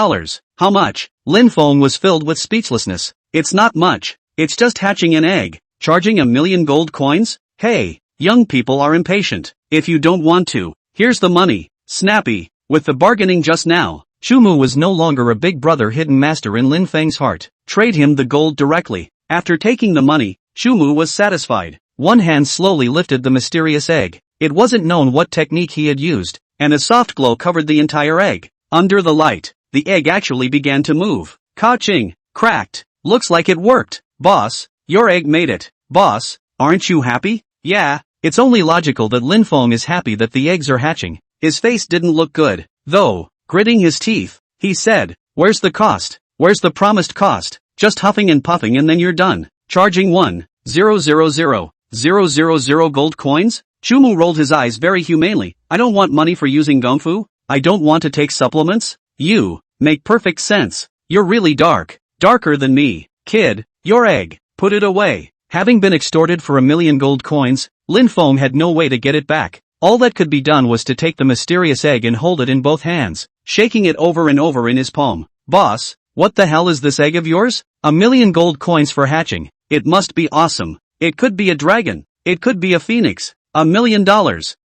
How much? Lin Feng was filled with speechlessness. It's not much. It's just hatching an egg. Charging 1 million gold coins? Hey, young people are impatient. If you don't want to, here's the money. Snappy. With the bargaining just now, Chumu was no longer a big brother hidden master in Lin Feng's heart. Trade him the gold directly. After taking the money, Chumu was satisfied. One hand slowly lifted the mysterious egg. It wasn't known what technique he had used, and a soft glow covered the entire egg. Under the light, the egg actually began to move. Ka-ching! Cracked! Looks like it worked. Boss, your egg made it. Boss, aren't you happy? Yeah, it's only logical that Lin Feng is happy that the eggs are hatching. His face didn't look good, though. Gritting his teeth, he said, "Where's the cost? Where's the promised cost? Just huffing and puffing and then you're done. Charging 1,000,000 gold coins?" Chumu rolled his eyes very humanely. "I don't want money for using Gongfu. I don't want to take supplements." "You make perfect sense. You're really dark. Darker than me. Kid, your egg. Put it away." Having been extorted for 1 million gold coins, Lin Feng had no way to get it back. All that could be done was to take the mysterious egg and hold it in both hands, shaking it over and over in his palm. "Boss, what the hell is this egg of yours? 1 million gold coins for hatching. It must be awesome. It could be a dragon. It could be a phoenix. $1 million.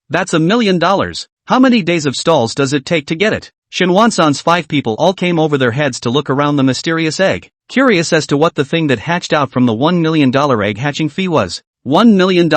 That's $1 million. How many days of stalls does it take to get it?" Shinwansan's 5 people all came over their heads to look around the mysterious egg, curious as to what the thing that hatched out from the $1 million egg hatching fee was. $1 million?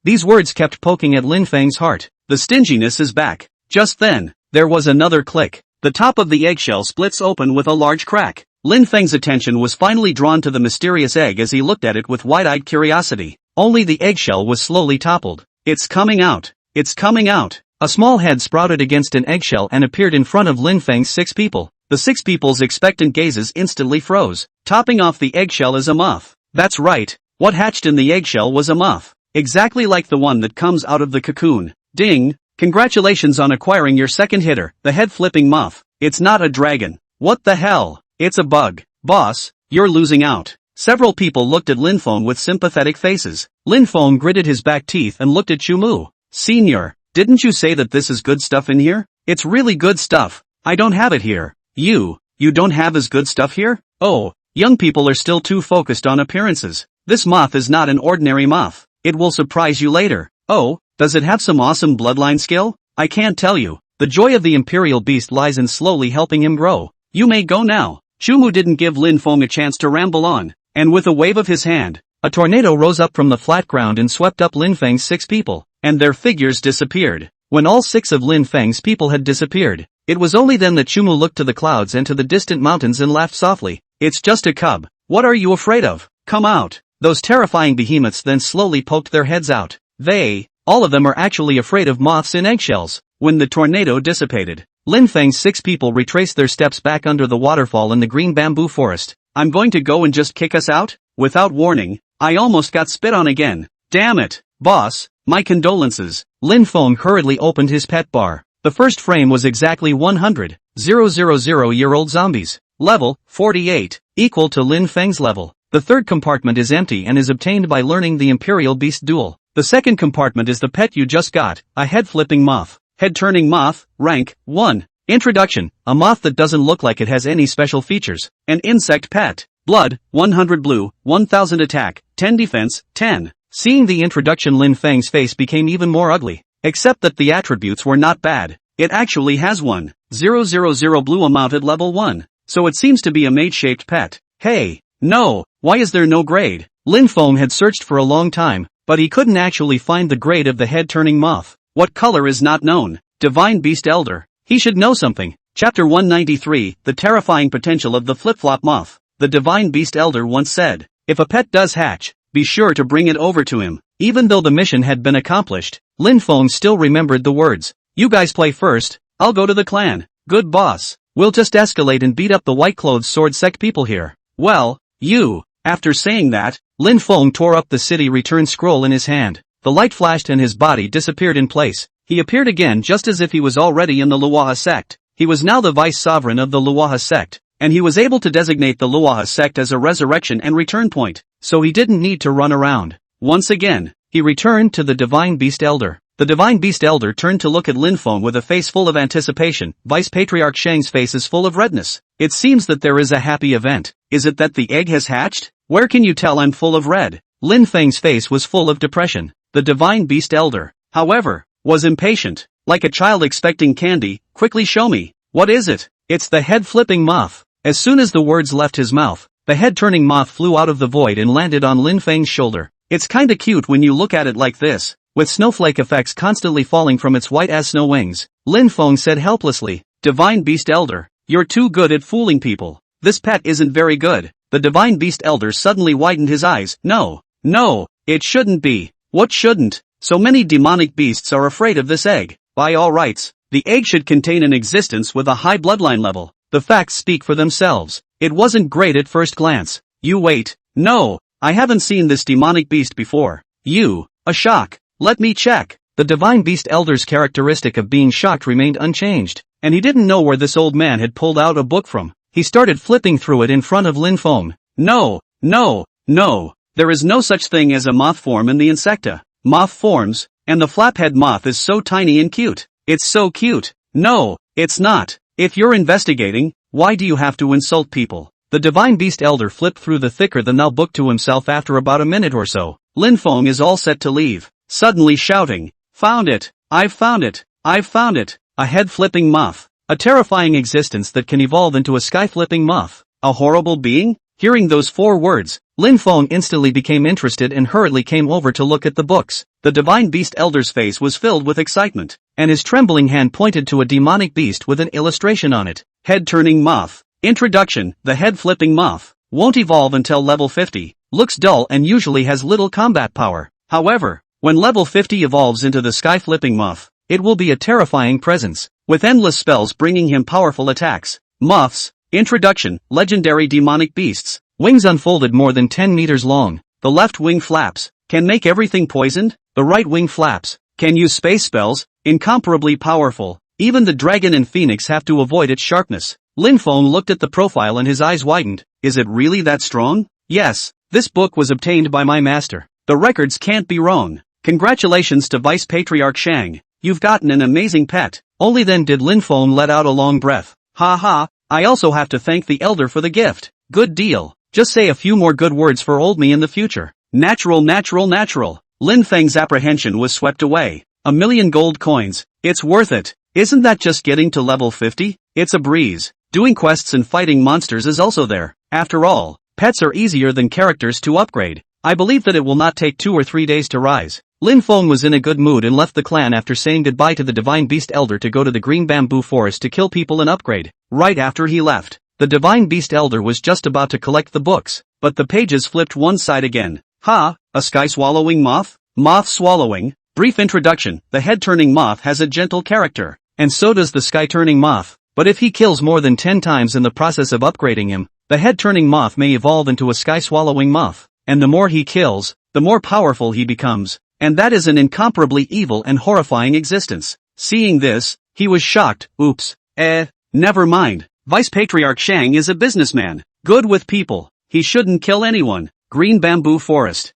These words kept poking at Lin Feng's heart. The stinginess is back. Just then, there was another click. The top of the eggshell splits open with a large crack. Lin Feng's attention was finally drawn to the mysterious egg as he looked at it with wide-eyed curiosity. Only the eggshell was slowly toppled. "It's coming out. It's coming out." A small head sprouted against an eggshell and appeared in front of Lin Feng's 6 people. The 6 people's expectant gazes instantly froze. Topping off the eggshell is a moth. That's right. What hatched in the eggshell was a moth. Exactly like the one that comes out of the cocoon. Ding! Congratulations on acquiring your second hitter, the head-flipping moth. It's not a dragon. What the hell? It's a bug. Boss, you're losing out. Several people looked at Lin Feng with sympathetic faces. Lin Feng gritted his back teeth and looked at Chumu. "Senior, didn't you say that this is good stuff in here? It's really good stuff. I don't have it here." You don't have as good stuff here? Oh, young people are still too focused on appearances. This moth is not an ordinary moth. It will surprise you later. Oh, does it have some awesome bloodline skill? I can't tell you. The joy of the imperial beast lies in slowly helping him grow. You may go now. Chumu didn't give Lin Feng a chance to ramble on, and with a wave of his hand, a tornado rose up from the flat ground and swept up Lin Feng's 6 people, and their figures disappeared. When all 6 of Lin Feng's people had disappeared, it was only then that Chumu looked to the clouds and to the distant mountains and laughed softly. "It's just a cub. What are you afraid of? Come out." Those terrifying behemoths then slowly poked their heads out. All of them are actually afraid of moths in eggshells. When the tornado dissipated, Lin Feng's 6 people retraced their steps back under the waterfall in the green bamboo forest. "I'm going to go and just kick us out?" Without warning, I almost got spit on again. Damn it. Boss, my condolences. Lin Feng hurriedly opened his pet bar. The first frame was exactly 100,000-year-old zombies. Level, 48, equal to Lin Feng's level. The third compartment is empty and is obtained by learning the Imperial Beast Duel. The second compartment is the pet you just got, a head-flipping moth. Head-turning moth, rank, 1. Introduction, a moth that doesn't look like it has any special features. An insect pet. Blood, 100 blue, 1000 attack, 10 defense, 10. Seeing the introduction, Lin Feng's face became even more ugly. Except that the attributes were not bad. It actually has 1,000 blue amounted level 1. So it seems to be a mage-shaped pet. Hey, no, why is there no grade? Lin Feng had searched for a long time, but he couldn't actually find the grade of the head-turning moth. What color is not known? Divine Beast Elder. He should know something. Chapter 193, The Terrifying Potential of the Flip-Flop Moth. The Divine Beast Elder once said, if a pet does hatch, be sure to bring it over to him. Even though the mission had been accomplished, Lin Feng still remembered the words. You guys play first, I'll go to the clan. Good boss. We'll just escalate and beat up the white-clothes sword sect people here. Well, you. After saying that, Lin Feng tore up the city return scroll in his hand. The light flashed and his body disappeared in place. He appeared again just as if he was already in the Luaha sect. He was now the vice sovereign of the Luaha sect, and he was able to designate the Luaha sect as a resurrection and return point, so he didn't need to run around. Once again, he returned to the Divine Beast Elder. The Divine Beast Elder turned to look at Lin Feng with a face full of anticipation. Vice Patriarch Shang's face is full of redness. It seems that there is a happy event. Is it that the egg has hatched? Where can you tell I'm full of red? Lin Feng's face was full of depression. The Divine Beast Elder, however, was impatient. Like a child expecting candy, quickly show me. What is it? It's the head-flipping moth. As soon as the words left his mouth, the head-turning moth flew out of the void and landed on Lin Feng's shoulder. It's kinda cute when you look at it like this, with snowflake effects constantly falling from its white-as-snow wings. Lin Feng said helplessly, Divine Beast Elder, you're too good at fooling people. This pet isn't very good. The Divine Beast Elder suddenly widened his eyes. No, it shouldn't be. What shouldn't? So many demonic beasts are afraid of this egg. By all rights, the egg should contain an existence with a high bloodline level. The facts speak for themselves. It wasn't great at first glance. You wait. No, I haven't seen this demonic beast before. A shock. Let me check. The Divine Beast Elder's characteristic of being shocked remained unchanged, and he didn't know where this old man had pulled out a book from. He started flipping through it in front of Lin Feng. No. There is no such thing as a moth form in the insecta. Moth forms, and the flaphead moth is so tiny and cute. It's so cute. No, it's not. If you're investigating, why do you have to insult people? The Divine Beast Elder flipped through the thicker-than-thou book to himself after about a minute or so. Lin Feng is all set to leave, suddenly shouting, Found it! I've found it! I've found it! A head-flipping moth. A terrifying existence that can evolve into a sky-flipping moth. A horrible being? Hearing those 4 words, Lin Feng instantly became interested and hurriedly came over to look at the books. The Divine Beast Elder's face was filled with excitement, and his trembling hand pointed to a demonic beast with an illustration on it. Head-turning moth. Introduction. The head-flipping moth won't evolve until level 50, looks dull and usually has little combat power. However, when level 50 evolves into the sky-flipping moth, it will be a terrifying presence, with endless spells bringing him powerful attacks. Moths. Introduction. Legendary demonic beasts. Wings unfolded more than 10 meters long. The left wing flaps can make everything poisoned. The right wing flaps can use space spells, incomparably powerful. Even the dragon and phoenix have to avoid its sharpness. Lin Feng looked at the profile and his eyes widened. Is it really that strong? Yes, this book was obtained by my master. The records can't be wrong. Congratulations to Vice Patriarch Shang. You've gotten an amazing pet. Only then did Lin Feng let out a long breath. Ha. I also have to thank the elder for the gift. Good deal. Just say a few more good words for old me in the future. Natural. Lin Feng's apprehension was swept away. 1,000,000 gold coins. It's worth it. Isn't that just getting to level 50? It's a breeze. Doing quests and fighting monsters is also there. After all, pets are easier than characters to upgrade. I believe that it will not take 2 or 3 days to rise. Lin Feng was in a good mood and left the clan after saying goodbye to the Divine Beast Elder to go to the Green Bamboo Forest to kill people and upgrade. Right after he left, the Divine Beast Elder was just about to collect the books, but the pages flipped one side again. A sky-swallowing moth? Moth swallowing? Brief introduction. The head-turning moth has a gentle character, and so does the sky-turning moth. But if he kills more than 10 times in the process of upgrading him, the head-turning moth may evolve into a sky-swallowing moth, and the more he kills, the more powerful he becomes. And that is an incomparably evil and horrifying existence. Seeing this, he was shocked. Oops. Never mind. Vice Patriarch Shang is a businessman. Good with people. He shouldn't kill anyone. Green Bamboo Forest.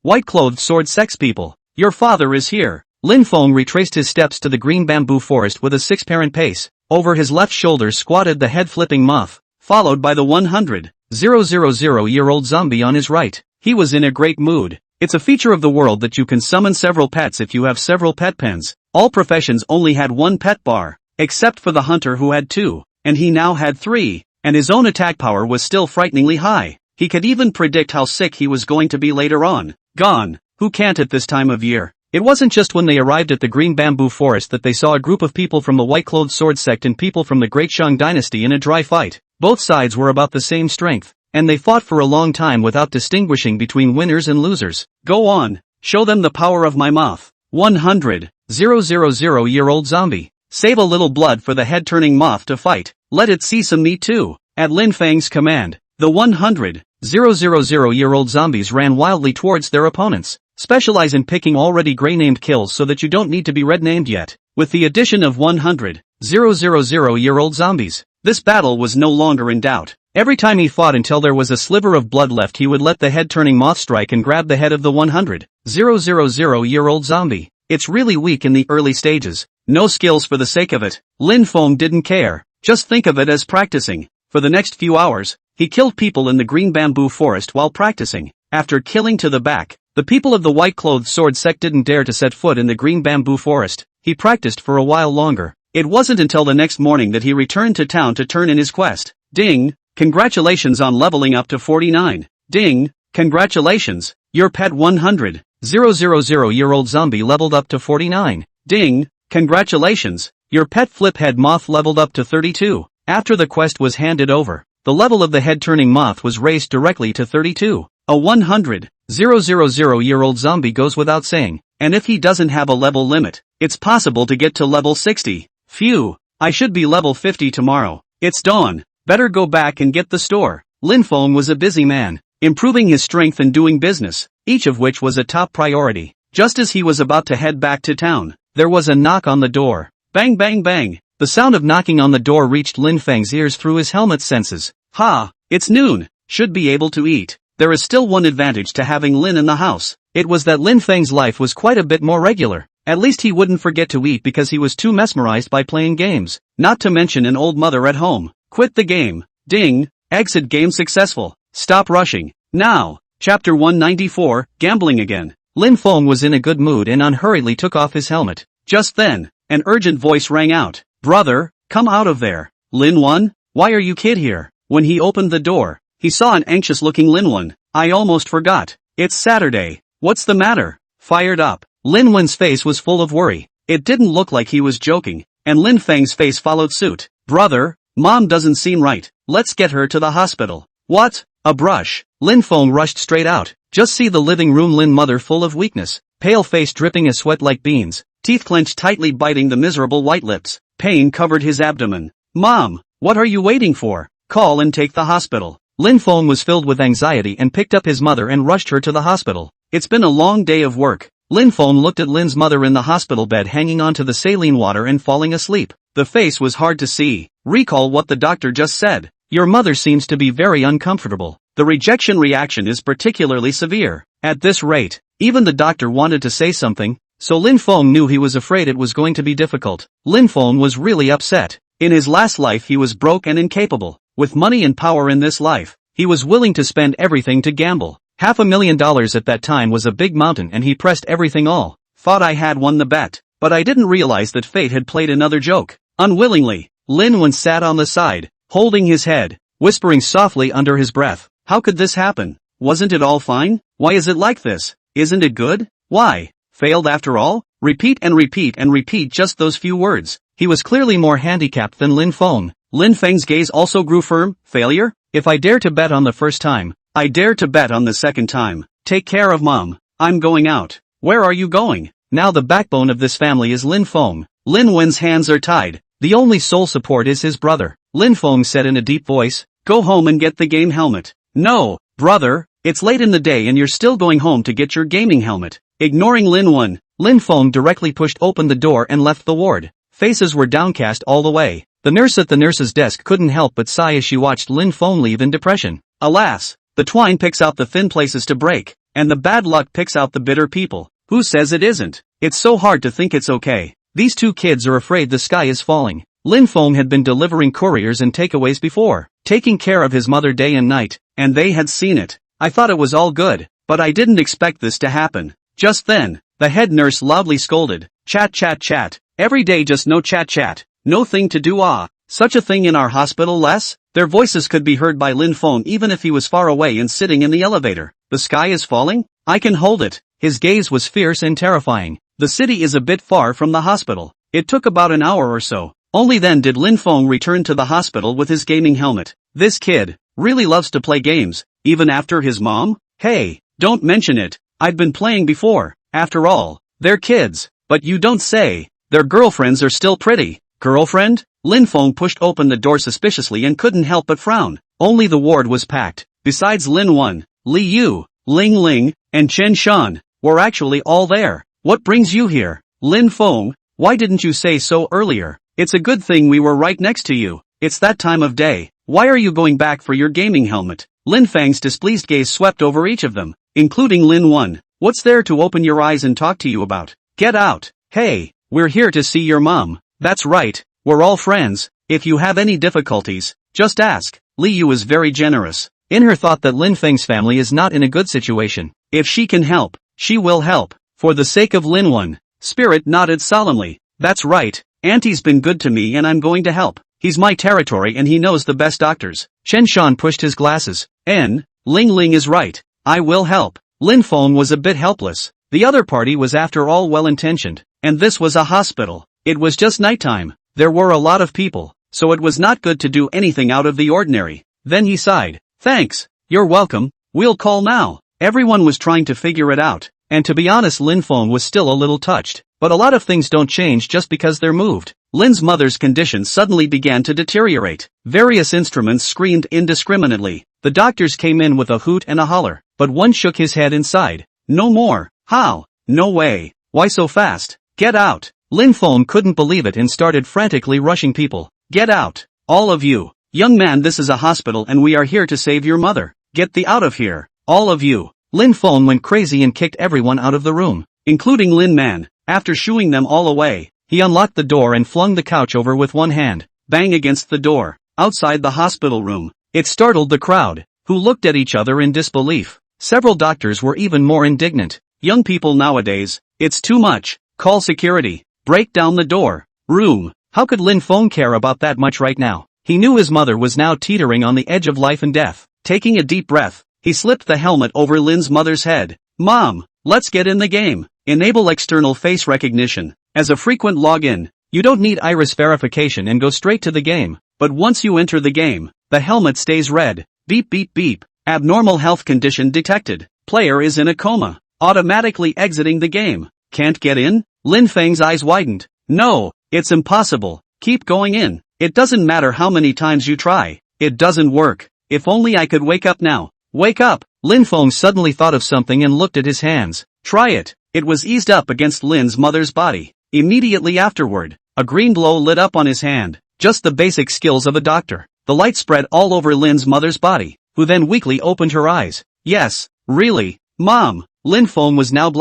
White-clothed sword sex people. Your father is here. Lin Feng retraced his steps to the Green Bamboo Forest with a 6-parent pace. Over his left shoulder squatted the head-flipping moth, followed by the 100,000-year-old zombie on his right. He was in a great mood. It's a feature of the world that you can summon several pets if you have several pet pens. All professions only had one pet bar, except for the hunter who had two, and he now had three, and his own attack power was still frighteningly high. He could even predict how sick he was going to be later on. Gone. Who can't at this time of year? It wasn't just when they arrived at the green bamboo forest that they saw a group of people from the white-clothed sword sect and people from the Great Shang dynasty in a dry fight. Both sides were about the same strength, and they fought for a long time without distinguishing between winners and losers. Go on, show them the power of my moth. 100,000-year-old zombie. Save a little blood for the head-turning moth to fight. Let it see some meat too. At Lin Feng's command, the 100,000-year-old zombies ran wildly towards their opponents. Specialize in picking already gray-named kills so that you don't need to be red-named yet. With the addition of 100,000-year-old zombies, this battle was no longer in doubt. Every time he fought until there was a sliver of blood left, he would let the head-turning moth strike and grab the head of the 100,000-year-old zombie. It's really weak in the early stages. No skills for the sake of it. Lin Feng didn't care. Just think of it as practicing. For the next few hours, he killed people in the green bamboo forest while practicing. After killing to the back, the people of the white-clothed sword sect didn't dare to set foot in the green bamboo forest. He practiced for a while longer. It wasn't until the next morning that he returned to town to turn in his quest. Ding! Congratulations on leveling up to 49. Ding! Congratulations! Your pet 100,000-year-old zombie leveled up to 49. Ding! Congratulations! Your pet flip-head moth leveled up to 32. After the quest was handed over, the level of the head-turning moth was raised directly to 32. A 100,000-year-old zombie goes without saying, and if he doesn't have a level limit, it's possible to get to level 60. Phew, I should be level 50 tomorrow. It's dawn, better go back and get the store. Lin Feng was a busy man, improving his strength and doing business, each of which was a top priority. Just as he was about to head back to town, there was a knock on the door. Bang bang bang. The sound of knocking on the door reached Lin Feng's ears through his helmet's senses. Ha, it's noon, should be able to eat. There is still one advantage to having Lin in the house. It was that Lin Feng's life was quite a bit more regular. At least he wouldn't forget to eat because he was too mesmerized by playing games. Not to mention an old mother at home. Quit the game. Ding. Exit game successful. Stop rushing. Now. Chapter 194, Gambling Again. Lin Feng was in a good mood and unhurriedly took off his helmet. Just then, an urgent voice rang out. Brother, come out of there. Lin Wen? Why are you kid here? When he opened the door, he saw an anxious-looking Lin Wen. I almost forgot. It's Saturday. What's the matter? Fired up. Lin Wen's face was full of worry. It didn't look like he was joking, and Lin Feng's face followed suit. Brother, Mom doesn't seem right. Let's get her to the hospital. What? A brush. Lin Feng rushed straight out. Just see the living room Lin mother full of weakness. Pale face dripping a sweat like beans. Teeth clenched tightly biting the miserable white lips. Pain covered his abdomen. Mom, what are you waiting for? Call and take the hospital. Lin Feng was filled with anxiety and picked up his mother and rushed her to the hospital. It's been a long day of work. Lin Feng looked at Lin's mother in the hospital bed hanging onto the saline water and falling asleep. The face was hard to see. Recall what the doctor just said. Your mother seems to be very uncomfortable. The rejection reaction is particularly severe. At this rate, even the doctor wanted to say something, so Lin Feng knew he was afraid it was going to be difficult. Lin Feng was really upset. In his last life he was broke and incapable. With money and power in this life, he was willing to spend everything to gamble. $500,000 at that time was a big mountain and he pressed everything all. Thought I had won the bet, but I didn't realize that fate had played another joke. Unwillingly, Lin Wen sat on the side, holding his head, whispering softly under his breath. How could this happen? Wasn't it all fine? Why is it like this? Isn't it good? Why? Failed after all? Repeat and repeat and repeat just those few words. He was clearly more handicapped than Lin Feng. Lin Feng's gaze also grew firm. Failure? If I dare to bet on the first time, I dare to bet on the second time. Take care of Mom. I'm going out. Where are you going? Now the backbone of this family is Lin Feng. Lin Wen's hands are tied. The only sole support is his brother. Lin Feng said in a deep voice, go home and get the game helmet. No, brother, it's late in the day and you're still going home to get your gaming helmet. Ignoring Lin Wen, Lin Feng directly pushed open the door and left the ward. Faces were downcast all the way. The nurse at the nurse's desk couldn't help but sigh as she watched Lin Feng leave in depression. Alas, the twine picks out the thin places to break, and the bad luck picks out the bitter people. Who says it isn't? It's so hard to think it's okay. These two kids are afraid the sky is falling. Lin Feng had been delivering couriers and takeaways before, taking care of his mother day and night, and they had seen it. I thought it was all good. but I didn't expect this to happen. Just then, the head nurse loudly scolded, "Chat chat chat. Every day just no chat chat. No thing to do Such a thing in our hospital Les?" Their voices could be heard by Lin Feng even if he was far away and sitting in the elevator. "The sky is falling? I can hold it." His gaze was fierce and terrifying. "The city is a bit far from the hospital." It took about an hour or so. Only then did Lin Feng return to the hospital with his gaming helmet. This kid really loves to play games, even after his mom? Hey, don't mention it. I've been playing before. After all, they're kids. But you don't say. Their girlfriends are still pretty. Girlfriend? Lin Feng pushed open the door suspiciously and couldn't help but frown. Only the ward was packed. Besides Lin Wen, Li Yu, Ling Ling, and Chen Shan were actually all there. "What brings you here, Lin Feng? Why didn't you say so earlier? It's a good thing we were right next to you. It's that time of day. Why are you going back for your gaming helmet?" Lin Feng's displeased gaze swept over each of them, including Lin Wen. "What's there to open your eyes and talk to you about? Get out." "Hey, we're here to see your mom." "That's right, we're all friends. If you have any difficulties, just ask." Li Yu is very generous. In her thought that Lin Feng's family is not in a good situation. If she can help, she will help. For the sake of Lin Wen, Spirit nodded solemnly. "That's right, Auntie's been good to me and I'm going to help. He's my territory and he knows the best doctors." Chen Shan pushed his glasses. Ling Ling is right. I will help." Lin Feng was a bit helpless. The other party was after all well-intentioned, and this was a hospital. It was just nighttime. There were a lot of people, so it was not good to do anything out of the ordinary. Then he sighed. "Thanks. You're welcome. We'll call now." Everyone was trying to figure it out, and to be honest Lin Feng was still a little touched. But a lot of things don't change just because they're moved. Lin's mother's condition suddenly began to deteriorate. Various instruments screamed indiscriminately. The doctors came in with a hoot and a holler, but one shook his head and sighed. "No more." "How? No way. Why so fast? Get out." Lin Feng couldn't believe it and started frantically rushing people. "Get out. All of you. Young man, this is a hospital and we are here to save your mother. Get the out of here. All of you." Lin Feng went crazy and kicked everyone out of the room, including Lin Man. After shooing them all away, he unlocked the door and flung the couch over with one hand. Bang against the door. Outside the hospital room, it startled the crowd, who looked at each other in disbelief. Several doctors were even more indignant. "Young people nowadays, it's too much. Call security. Break down the door." Room. How could Lin Feng care about that much right now? He knew his mother was now teetering on the edge of life and death. Taking a deep breath, he slipped the helmet over Lin's mother's head. "Mom, let's get in the game. Enable external face recognition. As a frequent login, you don't need iris verification and go straight to the game. But once you enter the game, the helmet stays red. Beep beep beep. Abnormal health condition detected. Player is in a coma. Automatically exiting the game. Can't get in?" Lin Feng's eyes widened. "No, it's impossible. Keep going in. It doesn't matter how many times you try. It doesn't work. If only I could wake up now." "Wake up." Lin Feng suddenly thought of something and looked at his hands. "Try it." It was eased up against Lin's mother's body. Immediately afterward, a green glow lit up on his hand. Just the basic skills of a doctor. The light spread all over Lin's mother's body, who then weakly opened her eyes. "Yes, really, Mom." Lin Feng was now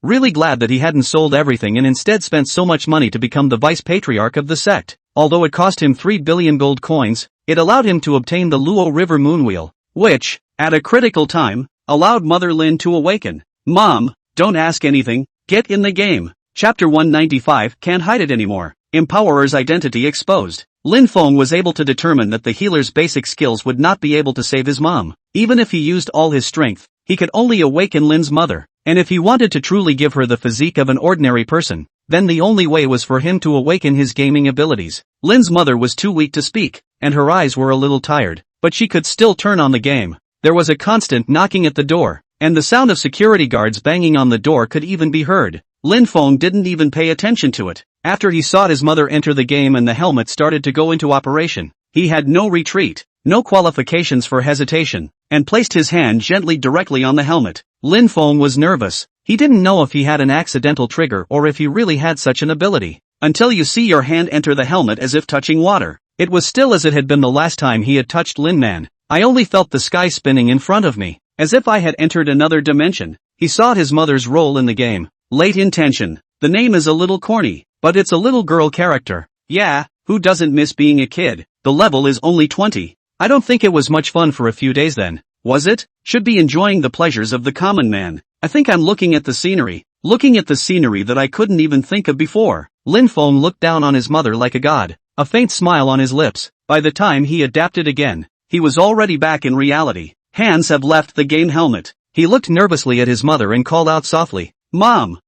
really glad that he hadn't sold everything and instead spent so much money to become the vice patriarch of the sect. Although it cost him 3 billion gold coins, it allowed him to obtain the Luo River Moonwheel, which, at a critical time, allowed Mother Lin to awaken. "Mom, don't ask anything, get in the game." Chapter 195 Can't hide it anymore. Empowerer's identity exposed. Lin Feng was able to determine that the healer's basic skills would not be able to save his mom. Even if he used all his strength, he could only awaken Lin's mother. And if he wanted to truly give her the physique of an ordinary person, then the only way was for him to awaken his gaming abilities. Lin's mother was too weak to speak, and her eyes were a little tired, but she could still turn on the game. There was a constant knocking at the door, and the sound of security guards banging on the door could even be heard. Lin Feng didn't even pay attention to it. After he saw his mother enter the game and the helmet started to go into operation, he had no retreat, no qualifications for hesitation, and placed his hand gently directly on the helmet. Lin Feng was nervous. He didn't know if he had an accidental trigger or if he really had such an ability. Until you see your hand enter the helmet as if touching water. It was still as it had been the last time he had touched Lin Man. "I only felt the sky spinning in front of me, as if I had entered another dimension." He saw his mother's role in the game. Late intention. The name is a little corny, but it's a little girl character. Yeah, who doesn't miss being a kid? The level is only 20. I don't think it was much fun for a few days then. was it? Should be enjoying the pleasures of the common man. I think I'm looking at the scenery. Looking at the scenery that I couldn't even think of before. Lin Feng looked down on his mother like a god, a faint smile on his lips. By the time he adapted again, he was already back in reality. Hands have left the game helmet. He looked nervously at his mother and called out softly, "Mom,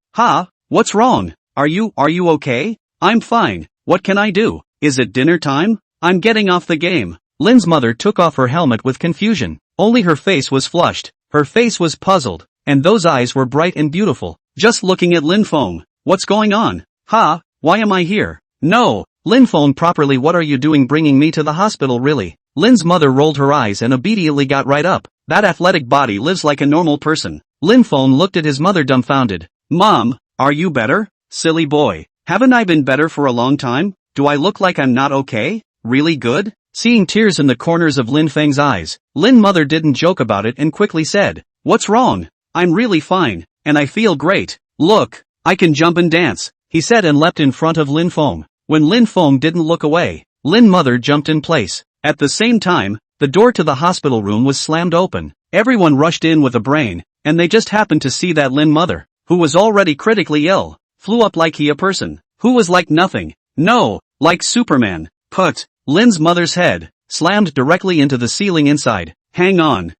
what's wrong? Are you okay?" "I'm fine. What can I do? Is it dinner time? I'm getting off the game." Lin's mother took off her helmet with confusion. Only her face was flushed. Her face was puzzled, and those eyes were bright and beautiful. Just looking at Lin Feng. "What's going on? Why am I here?" "No, Lin Feng, properly, what are you doing bringing me to the hospital, really?" Lin's mother rolled her eyes and obediently got right up. That athletic body lives like a normal person. Lin Feng looked at his mother dumbfounded. "Mom, are you better? Silly boy. Haven't I been better for a long time? Do I look like I'm not okay? Really good?" Seeing tears in the corners of Lin Feng's eyes, Lin mother didn't joke about it and quickly said, "What's wrong? I'm really fine, and I feel great. Look, I can jump and dance," he said and leapt in front of Lin Feng. When Lin Feng didn't look away, Lin mother jumped in place. At the same time, the door to the hospital room was slammed open. Everyone rushed in with a brain, and they just happened to see that Lin mother, who was already critically ill, flew up like a person, who was like nothing. No, like Superman. Put, Lin's mother's head, slammed directly into the ceiling inside. Hang on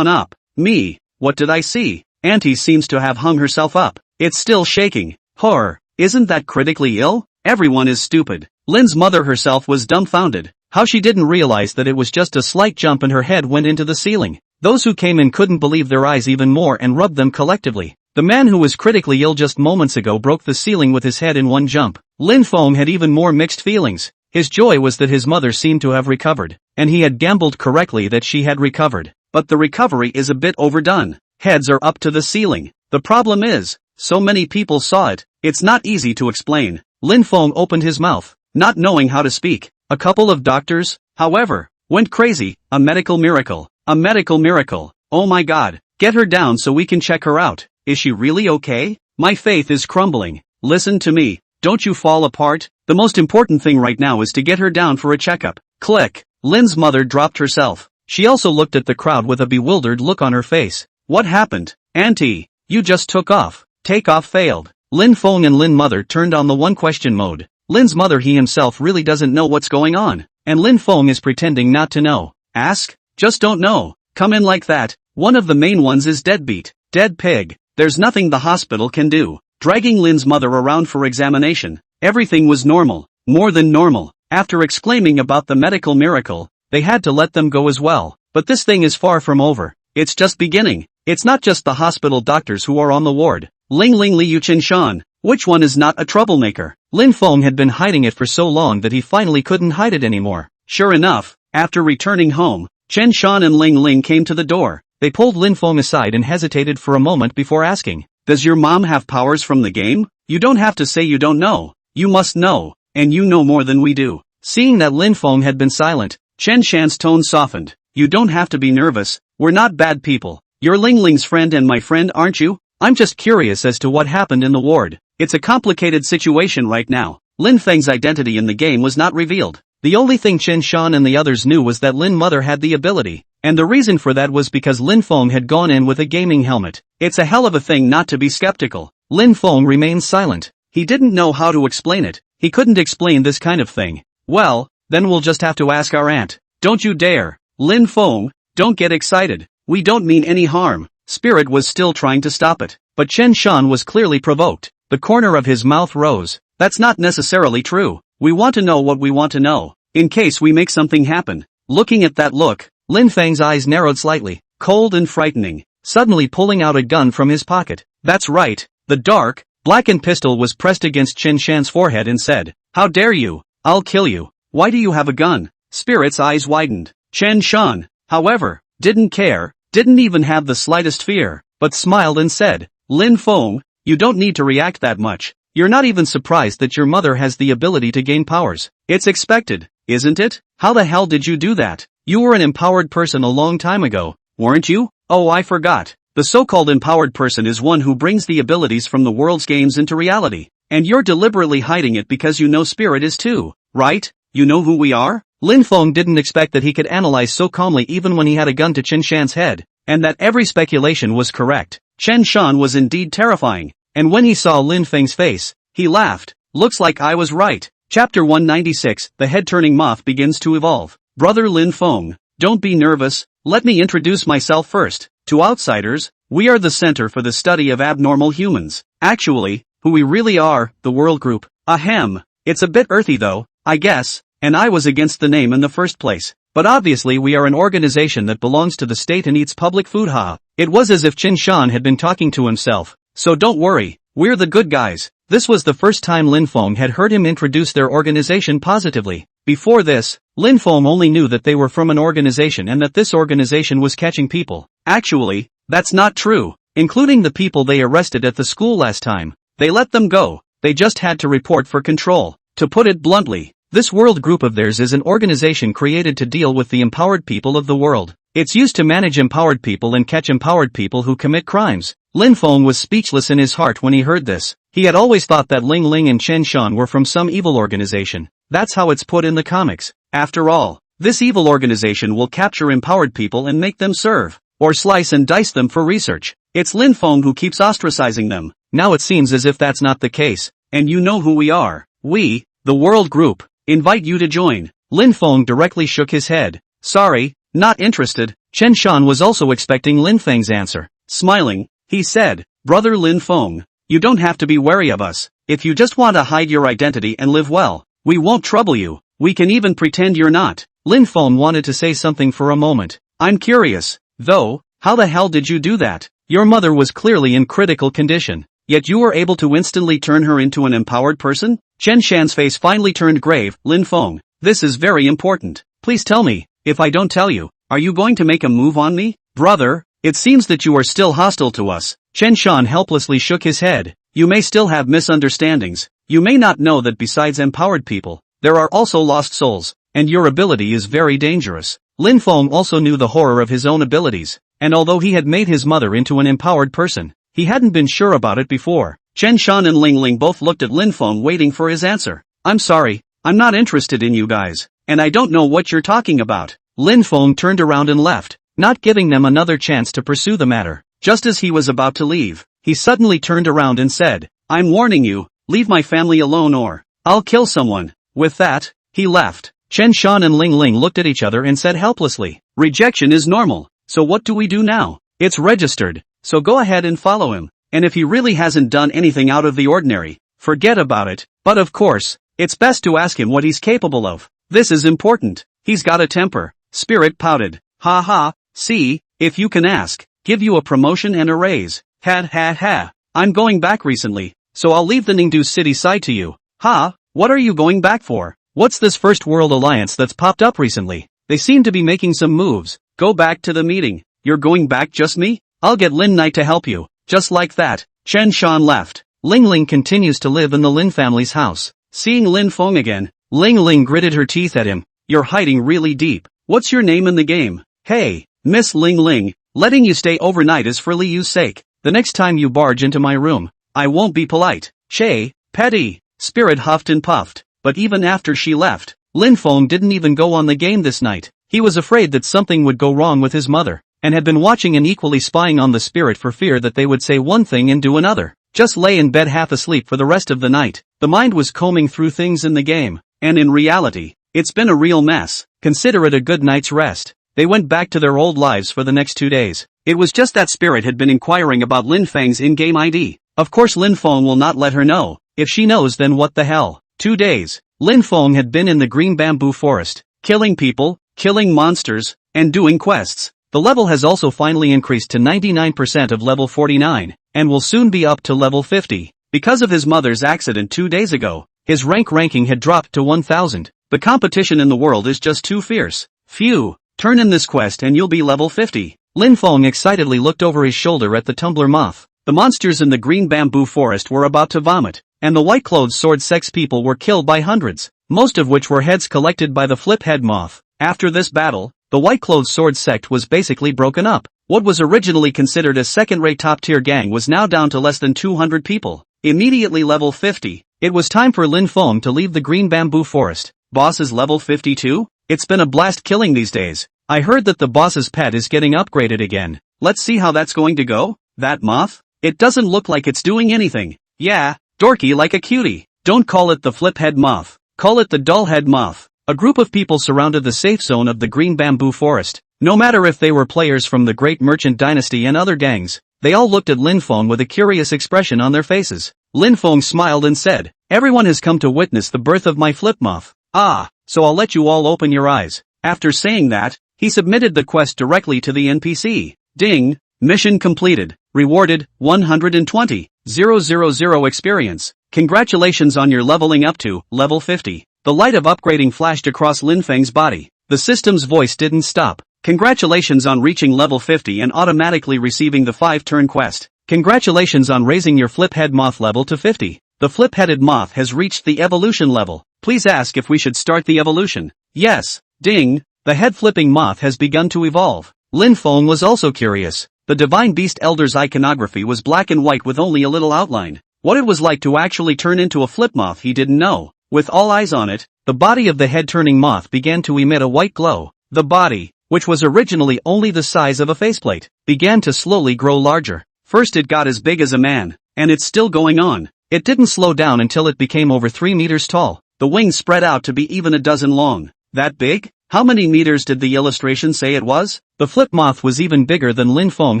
up. Me, what did I see? Auntie seems to have hung herself up. It's still shaking. Horror, isn't that critically ill? Everyone is stupid. Lin's mother herself was dumbfounded. How she didn't realize that it was just a slight jump and her head went into the ceiling. Those who came in couldn't believe their eyes even more and rubbed them collectively. The man who was critically ill just moments ago broke the ceiling with his head in one jump. Lin Feng had even more mixed feelings. His joy was that his mother seemed to have recovered, and he had gambled correctly that she had recovered. But the recovery is a bit overdone. Heads are up to the ceiling. The problem is, so many people saw it, it's not easy to explain. Lin Feng opened his mouth, not knowing how to speak. A couple of doctors, however, went crazy. A medical miracle. A medical miracle. Oh my god, get her down so we can check her out. Is she really okay? My faith is crumbling. Listen to me, don't you fall apart. The most important thing right now is to get her down for a checkup. Click. Lin's mother dropped herself. She also looked at the crowd with a bewildered look on her face. What happened? Auntie, you just took off. Takeoff failed. Lin Feng and Lin mother turned on the one question mode. Lin's mother, he himself really doesn't know what's going on, and Lin Feng is pretending not to know. Ask? Just don't know. Come in like that. One of the main ones is deadbeat. Dead pig. There's nothing the hospital can do. Dragging Lin's mother around for examination. Everything was normal. More than normal. After exclaiming about the medical miracle, they had to let them go as well. But this thing is far from over. It's just beginning. It's not just the hospital doctors who are on the ward. Ling Liu Chen Shan. Which one is not a troublemaker? Lin Feng had been hiding it for so long that he finally couldn't hide it anymore. Sure enough, after returning home, Chen Shan and Ling came to the door. They pulled Lin Feng aside and hesitated for a moment before asking, "Does your mom have powers from the game?" "You don't have to say you don't know. You must know, and you know more than we do." Seeing that Lin Feng had been silent, Chen Shan's tone softened. "You don't have to be nervous. We're not bad people. You're Ling's friend and my friend, aren't you? I'm just curious as to what happened in the ward. It's a complicated situation right now." Lin Feng's identity in the game was not revealed. The only thing Chen Shan and the others knew was that Lin mother had the ability, and the reason for that was because Lin Feng had gone in with a gaming helmet. It's a hell of a thing not to be skeptical. Lin Feng remained silent. He didn't know how to explain it. He couldn't explain this kind of thing. "Well, then we'll just have to ask our aunt." "Don't you dare. Lin Feng, don't get excited. We don't mean any harm." Spirit was still trying to stop it, but Chen Shan was clearly provoked. The corner of his mouth rose. "That's not necessarily true. We want to know what we want to know, in case we make something happen." Looking at that look, Lin Feng's eyes narrowed slightly, cold and frightening, suddenly pulling out a gun from his pocket. "That's right." The dark, blackened pistol was pressed against Chen Shan's forehead and said, "How dare you? I'll kill you. Why do you have a gun?" Spirit's eyes widened. Chen Shan, however, didn't care, didn't even have the slightest fear, but smiled and said, "Lin Feng, you don't need to react that much. You're not even surprised that your mother has the ability to gain powers. It's expected, isn't it? How the hell did you do that? You were an empowered person a long time ago, weren't you?" "Oh, I forgot. The so-called empowered person is one who brings the abilities from the world's games into reality. And you're deliberately hiding it because you know Spirit is too, right? You know who we are? Lin Feng didn't expect that he could analyze so calmly even when he had a gun to Chen Shan's head, and that every speculation was correct. Chen Shan was indeed terrifying, and when he saw Lin Feng's face, he laughed. Looks like I was right. Chapter 196, The Head-Turning Moth Begins to Evolve. Brother Lin Feng, don't be nervous, let me introduce myself first. To outsiders, we are the Center for the Study of Abnormal Humans. Actually, who we really are, the World Group. Ahem. It's a bit earthy though, I guess, and I was against the name in the first place. But obviously we are an organization that belongs to the state and eats public food. It was as if Chen Shan had been talking to himself. So don't worry, we're the good guys. This was the first time Lin Feng had heard him introduce their organization positively. Before this, Lin Feng only knew that they were from an organization and that this organization was catching people. Actually, that's not true, including the people they arrested at the school last time. They let them go, they just had to report for control. To put it bluntly, this world group of theirs is an organization created to deal with the empowered people of the world. It's used to manage empowered people and catch empowered people who commit crimes. Lin Feng was speechless in his heart when he heard this. He had always thought that Ling Ling and Chen Shan were from some evil organization. That's how it's put in the comics. After all, this evil organization will capture empowered people and make them serve, or slice and dice them for research. It's Lin Feng who keeps ostracizing them. Now it seems as if that's not the case, and you know who we are. We, the World Group, invite you to join. Lin Feng directly shook his head. Sorry, not interested. Chen Shan was also expecting Lin Feng's answer. Smiling, he said, Brother Lin Feng, you don't have to be wary of us. If you just want to hide your identity and live well, we won't trouble you. We can even pretend you're not. Lin Feng wanted to say something for a moment. I'm curious, though, how the hell did you do that? Your mother was clearly in critical condition, yet you were able to instantly turn her into an empowered person? Chen Shan's face finally turned grave. Lin Feng, this is very important. Please tell me, if I don't tell you, are you going to make a move on me? Brother, it seems that you are still hostile to us. Chen Shan helplessly shook his head. You may still have misunderstandings. You may not know that besides empowered people, there are also lost souls, and your ability is very dangerous. Lin Feng also knew the horror of his own abilities, and although he had made his mother into an empowered person, he hadn't been sure about it before. Chen Shan and Ling Ling both looked at Lin Feng waiting for his answer. I'm sorry, I'm not interested in you guys, and I don't know what you're talking about. Lin Feng turned around and left, not giving them another chance to pursue the matter. Just as he was about to leave, he suddenly turned around and said, I'm warning you, leave my family alone or I'll kill someone. With that, he left. Chen Shan and Ling Ling looked at each other and said helplessly, rejection is normal, so what do we do now? It's registered, so go ahead and follow him, and if he really hasn't done anything out of the ordinary, forget about it, but of course, it's best to ask him what he's capable of. This is important. He's got a temper. Spirit pouted. Ha ha, see, if you can ask, give you a promotion and a raise. Ha ha ha. I'm going back recently, so I'll leave the Ningdu city side to you. Ha, what are you going back for? What's this First World Alliance that's popped up recently? They seem to be making some moves. Go back to the meeting. You're going back just me? I'll get Lin Knight to help you. Just like that, Chen Shan left. Ling Ling continues to live in the Lin family's house. Seeing Lin Feng again, Ling Ling gritted her teeth at him. You're hiding really deep. What's your name in the game? Hey, Miss Ling Ling, letting you stay overnight is for Liyu's sake. The next time you barge into my room, I won't be polite. Che, petty. Spirit huffed and puffed, but even after she left, Lin Feng didn't even go on the game this night. He was afraid that something would go wrong with his mother, and had been watching and equally spying on the spirit for fear that they would say one thing and do another. Just lay in bed half asleep for the rest of the night. The mind was combing through things in the game, and in reality, it's been a real mess. Consider it a good night's rest. They went back to their old lives for the next 2 days. It was just that Spirit had been inquiring about Lin Feng's in-game ID. Of course Lin Feng will not let her know. If she knows, then what the hell. 2 days. Lin Feng had been in the green bamboo forest, killing people, killing monsters, and doing quests. The level has also finally increased to 99% of level 49, and will soon be up to level 50. Because of his mother's accident 2 days ago, his ranking had dropped to 1000. The competition in the world is just too fierce. Phew, turn in this quest and you'll be level 50. Lin Feng excitedly looked over his shoulder at the tumbler moth. The monsters in the green bamboo forest were about to vomit, and the white-clothed sword sex people were killed by hundreds, most of which were heads collected by the flip head moth. After this battle, the white-clothed sword sect was basically broken up. What was originally considered a second-rate top-tier gang was now down to less than 200 people. Immediately level 50. It was time for Lin Feng to leave the green bamboo forest. Boss is level 52? It's been a blast killing these days. I heard that the boss's pet is getting upgraded again. Let's see how that's going to go. That moth? It doesn't look like it's doing anything. Yeah, dorky like a cutie. Don't call it the flip-head moth. Call it the dull-head moth. A group of people surrounded the safe zone of the green bamboo forest. No matter if they were players from the Great Merchant Dynasty and other gangs, they all looked at Lin Feng with a curious expression on their faces. Lin Feng smiled and said, "Everyone has come to witness the birth of my flip moth. Ah, so I'll let you all open your eyes." After saying that, he submitted the quest directly to the NPC. Ding! Mission completed. Rewarded, 120,000 experience. Congratulations on your leveling up to level 50. The light of upgrading flashed across Lin Feng's body. The system's voice didn't stop. Congratulations on reaching level 50 and automatically receiving the 5-turn quest. Congratulations on raising your flip-head moth level to 50. The flip-headed moth has reached the evolution level. Please ask if we should start the evolution. Yes. Ding! The head-flipping moth has begun to evolve. Lin Feng was also curious. The Divine Beast Elder's iconography was black and white with only a little outline. What it was like to actually turn into a flip moth he didn't know. With all eyes on it, the body of the head-turning moth began to emit a white glow. The body, which was originally only the size of a faceplate, began to slowly grow larger. First it got as big as a man, and it's still going on. It didn't slow down until it became over 3 meters tall. The wings spread out to be even a dozen long. That big? How many meters did the illustration say it was? The flip moth was even bigger than Lin Feng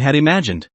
had imagined.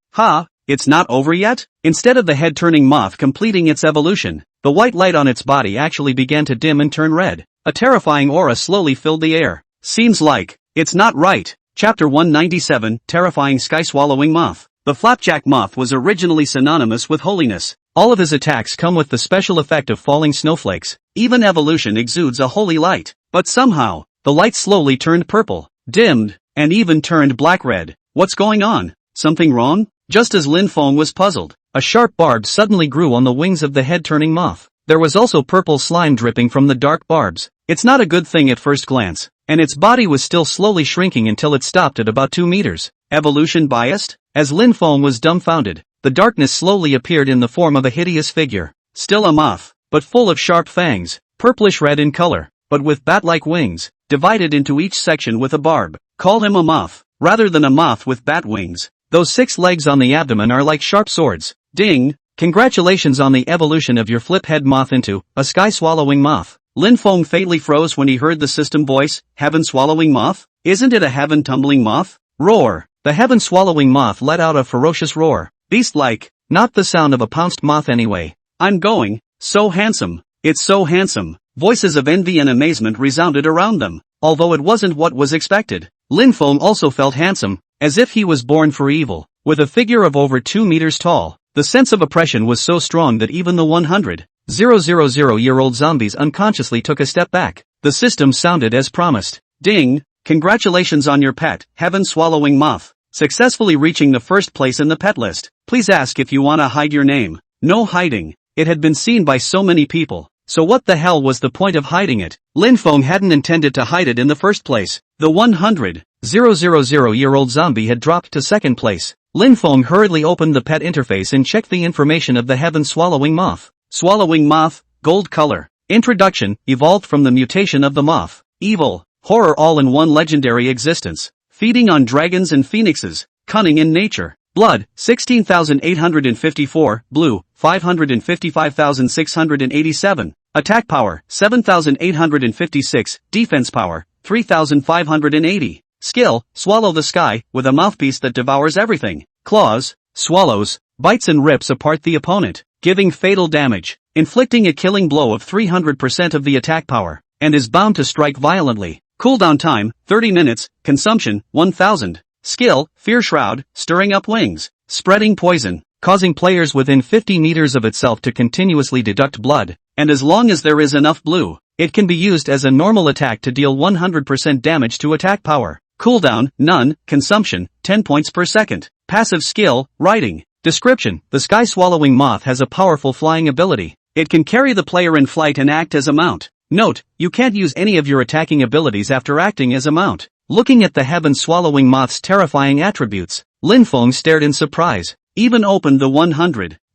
It's not over yet? Instead of the head-turning moth completing its evolution, the white light on its body actually began to dim and turn red. A terrifying aura slowly filled the air. Seems like it's not right. Chapter 197, Terrifying Sky-Swallowing Moth. The flapjack moth was originally synonymous with holiness. All of his attacks come with the special effect of falling snowflakes. Even evolution exudes a holy light. But somehow, the light slowly turned purple, dimmed, and even turned black-red. What's going on? Something wrong? Just as Lin Feng was puzzled, a sharp barb suddenly grew on the wings of the head-turning moth. There was also purple slime dripping from the dark barbs. It's not a good thing at first glance, and its body was still slowly shrinking until it stopped at about 2 meters. Evolution biased? As Lin Feng was dumbfounded, the darkness slowly appeared in the form of a hideous figure. Still a moth, but full of sharp fangs, purplish-red in color, but with bat-like wings, divided into each section with a barb. Call him a moth, rather than a moth with bat wings. Those 6 legs on the abdomen are like sharp swords. Ding! Congratulations on the evolution of your flip-head moth into a sky-swallowing moth. Lin Feng fatally froze when he heard the system voice, heaven-swallowing moth? Isn't it a heaven-tumbling moth? Roar! The heaven-swallowing moth let out a ferocious roar. Beast-like, not the sound of a pounced moth anyway. I'm going. So handsome. It's so handsome. Voices of envy and amazement resounded around them. Although it wasn't what was expected, Lin Feng also felt handsome, as if he was born for evil. With a figure of over 2 meters tall, the sense of oppression was so strong that even the 100,000-year-old zombies unconsciously took a step back. The system sounded as promised. Ding! Congratulations on your pet, heaven-swallowing moth, successfully reaching the first place in the pet list. Please ask if you wanna hide your name. No hiding. It had been seen by so many people. So what the hell was the point of hiding it? Lin Feng hadn't intended to hide it in the first place. The 100,000-year-old zombie had dropped to second place. Lin Feng hurriedly opened the pet interface and checked the information of the heaven-swallowing moth. Swallowing moth, gold color. Introduction, evolved from the mutation of the moth. Evil, horror all in one legendary existence. Feeding on dragons and phoenixes, cunning in nature. Blood, 16,854, blue, 555,687. Attack power, 7,856, defense power, 3,580. Skill, swallow the sky, with a mouthpiece that devours everything. Claws, swallows, bites and rips apart the opponent, giving fatal damage, inflicting a killing blow of 300% of the attack power, and is bound to strike violently. Cooldown time, 30 minutes, consumption, 1,000. Skill, Fear Shroud, stirring up wings, spreading poison, causing players within 50 meters of itself to continuously deduct blood, and as long as there is enough blue, it can be used as a normal attack to deal 100% damage to attack power. Cooldown, none, consumption, 10 points per second. Passive skill, Riding. Description, the sky-swallowing moth has a powerful flying ability. It can carry the player in flight and act as a mount. Note, you can't use any of your attacking abilities after acting as a mount. Looking at the heaven-swallowing moth's terrifying attributes, Lin Feng stared in surprise. Even opened the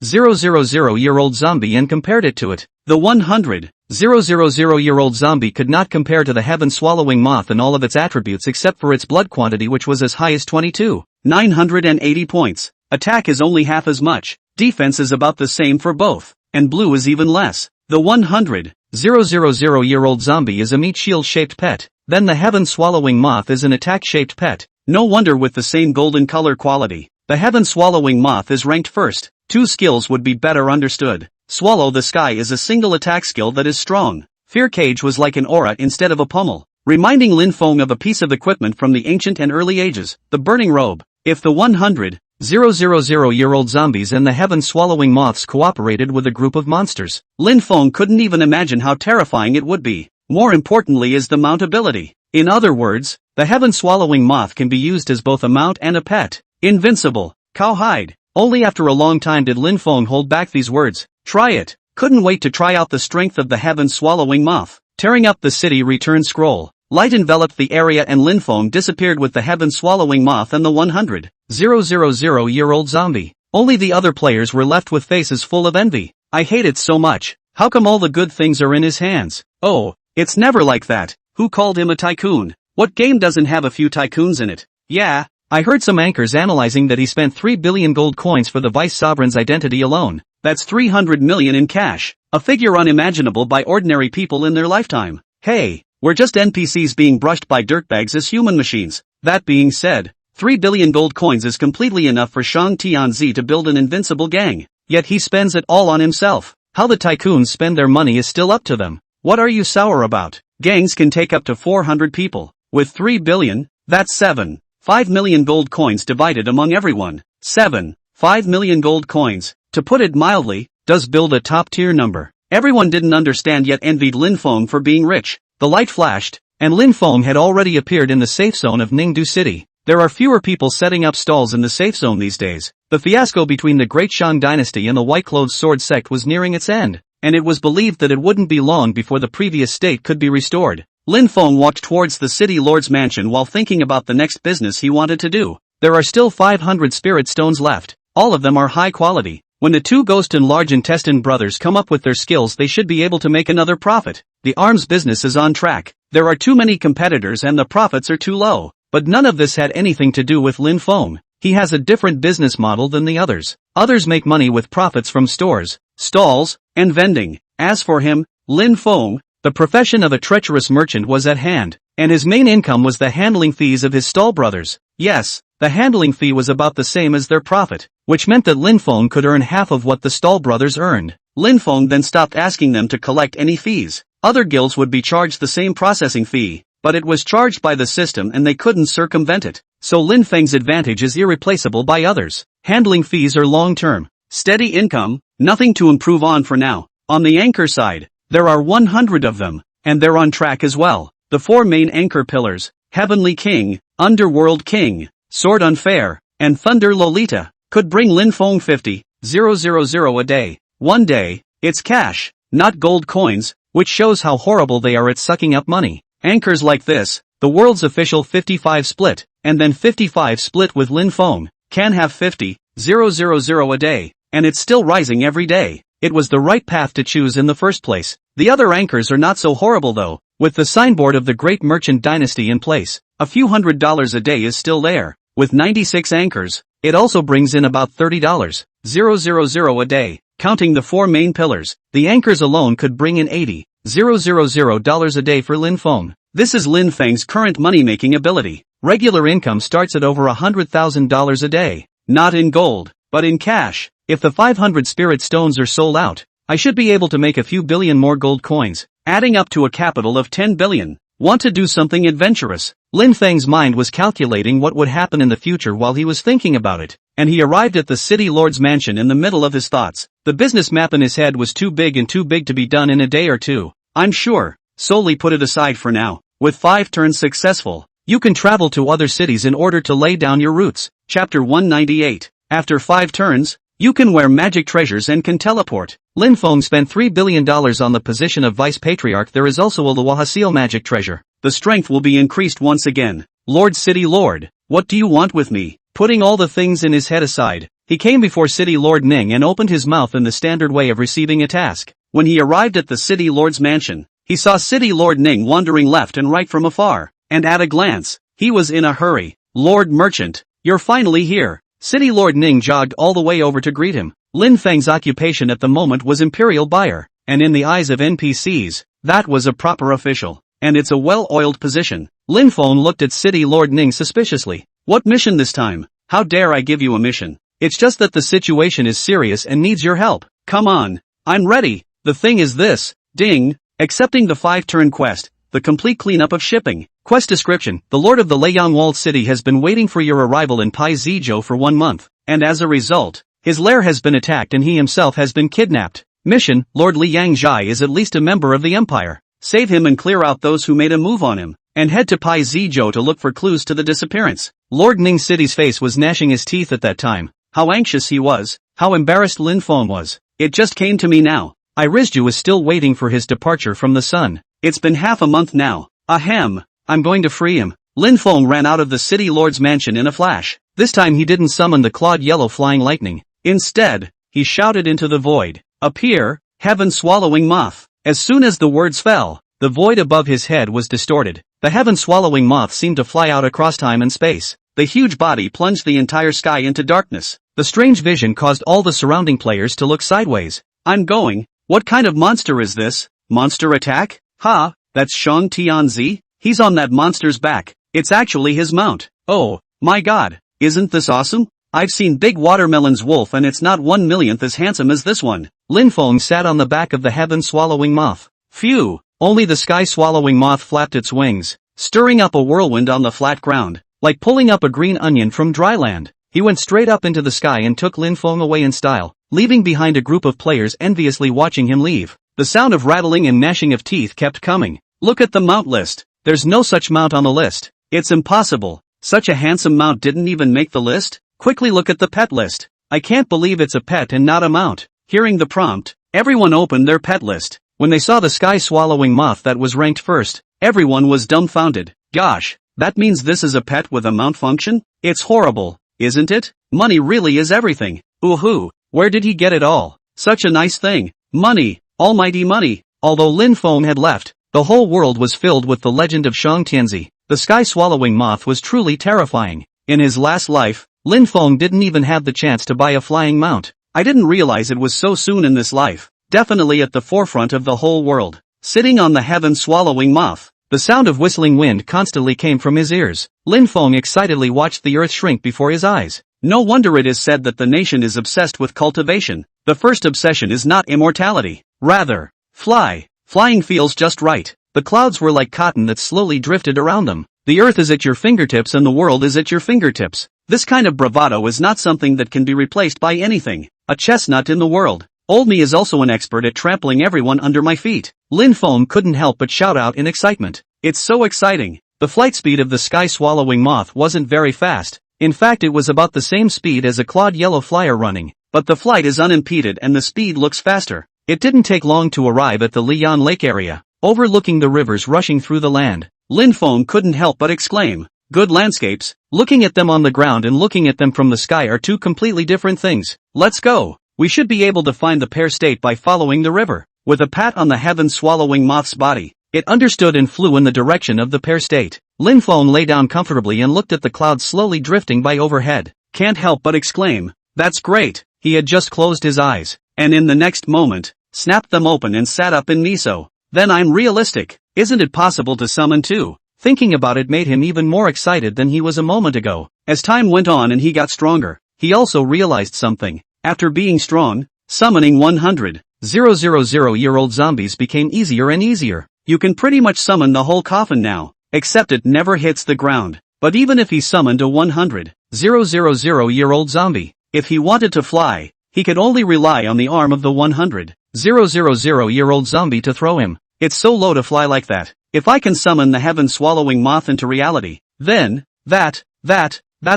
100,000-year-old zombie and compared it to it. The 100,000-year-old zombie could not compare to the heaven-swallowing moth in all of its attributes except for its blood quantity, which was as high as 22,980 points. Attack is only half as much, defense is about the same for both, and blue is even less. The 100,000-year-old zombie is a meat shield-shaped pet. Then the heaven-swallowing moth is an attack-shaped pet. No wonder with the same golden color quality. The heaven-swallowing moth is ranked first. Two skills would be better understood. Swallow the Sky is a single attack skill that is strong. Fear Cage was like an aura instead of a pummel, reminding Lin Feng of a piece of equipment from the ancient and early ages, the Burning Robe. If the 100,000-year-old zombies and the heaven-swallowing moths cooperated with a group of monsters, Lin Feng couldn't even imagine how terrifying it would be. More importantly is the mount ability. In other words, the heaven-swallowing moth can be used as both a mount and a pet. Invincible. Cowhide. Only after a long time did Lin Feng hold back these words. Try it. Couldn't wait to try out the strength of the heaven-swallowing moth. Tearing up the city return scroll. Light enveloped the area and Lin Feng disappeared with the heaven-swallowing moth and the 100,000-year-old zombie. Only the other players were left with faces full of envy. I hate it so much. How come all the good things are in his hands? Oh, it's never like that. Who called him a tycoon? What game doesn't have a few tycoons in it? Yeah, I heard some anchors analyzing that he spent 3 billion gold coins for the vice sovereign's identity alone. That's 300 million in cash. A figure unimaginable by ordinary people in their lifetime. Hey, we're just NPCs being brushed by dirtbags as human machines. That being said, 3 billion gold coins is completely enough for Shang Tianzi to build an invincible gang. Yet he spends it all on himself. How the tycoons spend their money is still up to them. What are you sour about? Gangs can take up to 400 people. With 3 billion, that's 5 million gold coins divided among everyone. 5 million gold coins, to put it mildly, does build a top-tier number. Everyone didn't understand yet envied Lin Feng for being rich. The light flashed, and Lin Feng had already appeared in the safe zone of Ningdu City. There are fewer people setting up stalls in the safe zone these days. The fiasco between the Great Shang Dynasty and the White-Clothed Sword sect was nearing its end, and it was believed that it wouldn't be long before the previous state could be restored. Lin Feng walked towards the city lord's mansion while thinking about the next business he wanted to do. There are still 500 spirit stones left. All of them are high quality. When the two Ghost and Large Intestine brothers come up with their skills, they should be able to make another profit. The arms business is on track. There are too many competitors and the profits are too low. But none of this had anything to do with Lin Feng. He has a different business model than the others. Others make money with profits from stores, stalls, and vending. As for him, Lin Feng, the profession of a treacherous merchant was at hand, and his main income was the handling fees of his stall brothers. Yes, the handling fee was about the same as their profit, which meant that Lin Feng could earn half of what the stall brothers earned. Lin Feng then stopped asking them to collect any fees. Other guilds would be charged the same processing fee, but it was charged by the system and they couldn't circumvent it. So Lin Feng's advantage is irreplaceable by others. Handling fees are long-term, steady income, nothing to improve on for now. On the anchor side, there are 100 of them, and they're on track as well. The 4 main anchor pillars, Heavenly King, Underworld King, Sword Unfair, and Thunder Lolita, could bring Lin Feng 50,000 a day. One day, it's cash, not gold coins, which shows how horrible they are at sucking up money. Anchors like this, the world's official 55 split, and then 55 split with Lin Feng, can have 50,000 a day, and it's still rising every day. It was the right path to choose in the first place. The other anchors are not so horrible though. With the signboard of the Great Merchant Dynasty in place, a few $100s a day is still there. With 96 anchors, it also brings in about $30,000 a day. Counting the 4 main pillars, the anchors alone could bring in $80,000 a day for Lin Feng. This is Lin Feng's current money-making ability. Regular income starts at over $100,000 a day. Not in gold, but in cash. If the 500 spirit stones are sold out, I should be able to make a few billion more gold coins, adding up to a capital of 10 billion. Want to do something adventurous? Lin Feng's mind was calculating what would happen in the future while he was thinking about it, and he arrived at the city lord's mansion in the middle of his thoughts. The business map in his head was too big and too big to be done in a day or two. I'm sure. Solely put it aside for now. With 5 turns successful, you can travel to other cities in order to lay down your roots. Chapter 198. After 5 turns, you can wear magic treasures and can teleport. Lin Feng spent $3 billion on the position of Vice Patriarch. There is also a Luahasil magic treasure. The strength will be increased once again. Lord City Lord, what do you want with me? Putting all the things in his head aside, He came before City Lord Ning and opened his mouth in the standard way of receiving a task. When he arrived at the City Lord's mansion, he saw City Lord Ning wandering left and right from afar, and at a glance, he was in a hurry. "Lord Merchant, you're finally here." City Lord Ning jogged all the way over to greet him. Lin Feng's occupation at the moment was Imperial Buyer, and in the eyes of NPCs, that was a proper official, and it's a well-oiled position. Lin Feng looked at City Lord Ning suspiciously. "What mission this time? How dare I give you a mission? It's just that the situation is serious and needs your help. Come on, I'm ready. The thing is this, ding, accepting the 5-turn quest, the complete cleanup of shipping. Quest description: the Lord of the Leyang Walled City has been waiting for your arrival in Pai Zizhou for 1 month, and as a result, his lair has been attacked and he himself has been kidnapped. Mission: Lord Liang Zhai is at least a member of the Empire. Save him and clear out those who made a move on him, and head to Pai Zizhou to look for clues to the disappearance." Lord Ning City's face was gnashing his teeth at that time. How anxious he was, how embarrassed Lin Feng was. "It just came to me now. Irizju is still waiting for his departure from the sun. It's been half a month now. Ahem, I'm going to free him." Lin Feng ran out of the City Lord's mansion in a flash. This time he didn't summon the clawed yellow flying lightning. Instead, he shouted into the void, "Appear, heaven-swallowing moth." As soon as the words fell, the void above his head was distorted. The heaven-swallowing moth seemed to fly out across time and space. The huge body plunged the entire sky into darkness. The strange vision caused all the surrounding players to look sideways. "I'm going. What kind of monster is this? Monster attack? Ha, that's Shang Tianzi? He's on that monster's back. It's actually his mount. Oh, my god, isn't this awesome? I've seen Big Watermelon's wolf and it's not 1/millionth as handsome as this one." Lin Feng sat on the back of the heaven-swallowing moth. Phew, only the sky-swallowing moth flapped its wings, stirring up a whirlwind on the flat ground, like pulling up a green onion from dry land. He went straight up into the sky and took Lin Feng away in style, leaving behind a group of players enviously watching him leave. The sound of rattling and gnashing of teeth kept coming. "Look at the mount list. There's no such mount on the list. It's impossible. Such a handsome mount didn't even make the list. Quickly look at the pet list. I can't believe it's a pet and not a mount." Hearing the prompt, everyone opened their pet list. When they saw the sky-swallowing moth that was ranked first, everyone was dumbfounded. Gosh, that means this is a pet with a mount function? It's horrible, isn't it? Money really is everything. Ooh, where did he get it all? Such a nice thing. Money, almighty money. Although Lin Feng had left, the whole world was filled with the legend of Shang Tianzi. The sky-swallowing moth was truly terrifying. In his last life, Lin Feng didn't even have the chance to buy a flying mount. I didn't realize it was so soon in this life. Definitely at the forefront of the whole world. Sitting on the heaven-swallowing moth. The sound of whistling wind constantly came from his ears. Lin Feng excitedly watched the earth shrink before his eyes. No wonder it is said that the nation is obsessed with cultivation. The first obsession is not immortality. Rather, fly. Flying feels just right. The clouds were like cotton that slowly drifted around them. The earth is at your fingertips and the world is at your fingertips. This kind of bravado is not something that can be replaced by anything. A chestnut in the world. Old me is also an expert at trampling everyone under my feet. Lin Feng couldn't help but shout out in excitement. It's so exciting. The flight speed of the sky-swallowing moth wasn't very fast. In fact, it was about the same speed as a clawed yellow flyer running. But the flight is unimpeded and the speed looks faster. It didn't take long to arrive at the Lian Lake area, overlooking the rivers rushing through the land. Lin Feng couldn't help but exclaim, "Good landscapes." Looking at them on the ground and looking at them from the sky are two completely different things. Let's go. We should be able to find the pear state by following the river. With a pat on the heaven-swallowing moth's body, it understood and flew in the direction of the pear state. Lin Feng lay down comfortably and looked at the clouds slowly drifting by overhead. Can't help but exclaim, "That's great." He had just closed his eyes, and in the next moment, snapped them open and sat up in miso. Then I'm realistic. Isn't it possible to summon too? Thinking about it made him even more excited than he was a moment ago. As time went on and he got stronger, he also realized something. After being strong, summoning 100,000-year-old zombies became easier and easier. You can pretty much summon the whole coffin now, except it never hits the ground. But even if he summoned a 100,000-year-old zombie, if he wanted to fly, he could only rely on the arm of the 100,000-year-old zombie to throw him. It's so low to fly like that. If I can summon the heaven-swallowing moth into reality, then, that's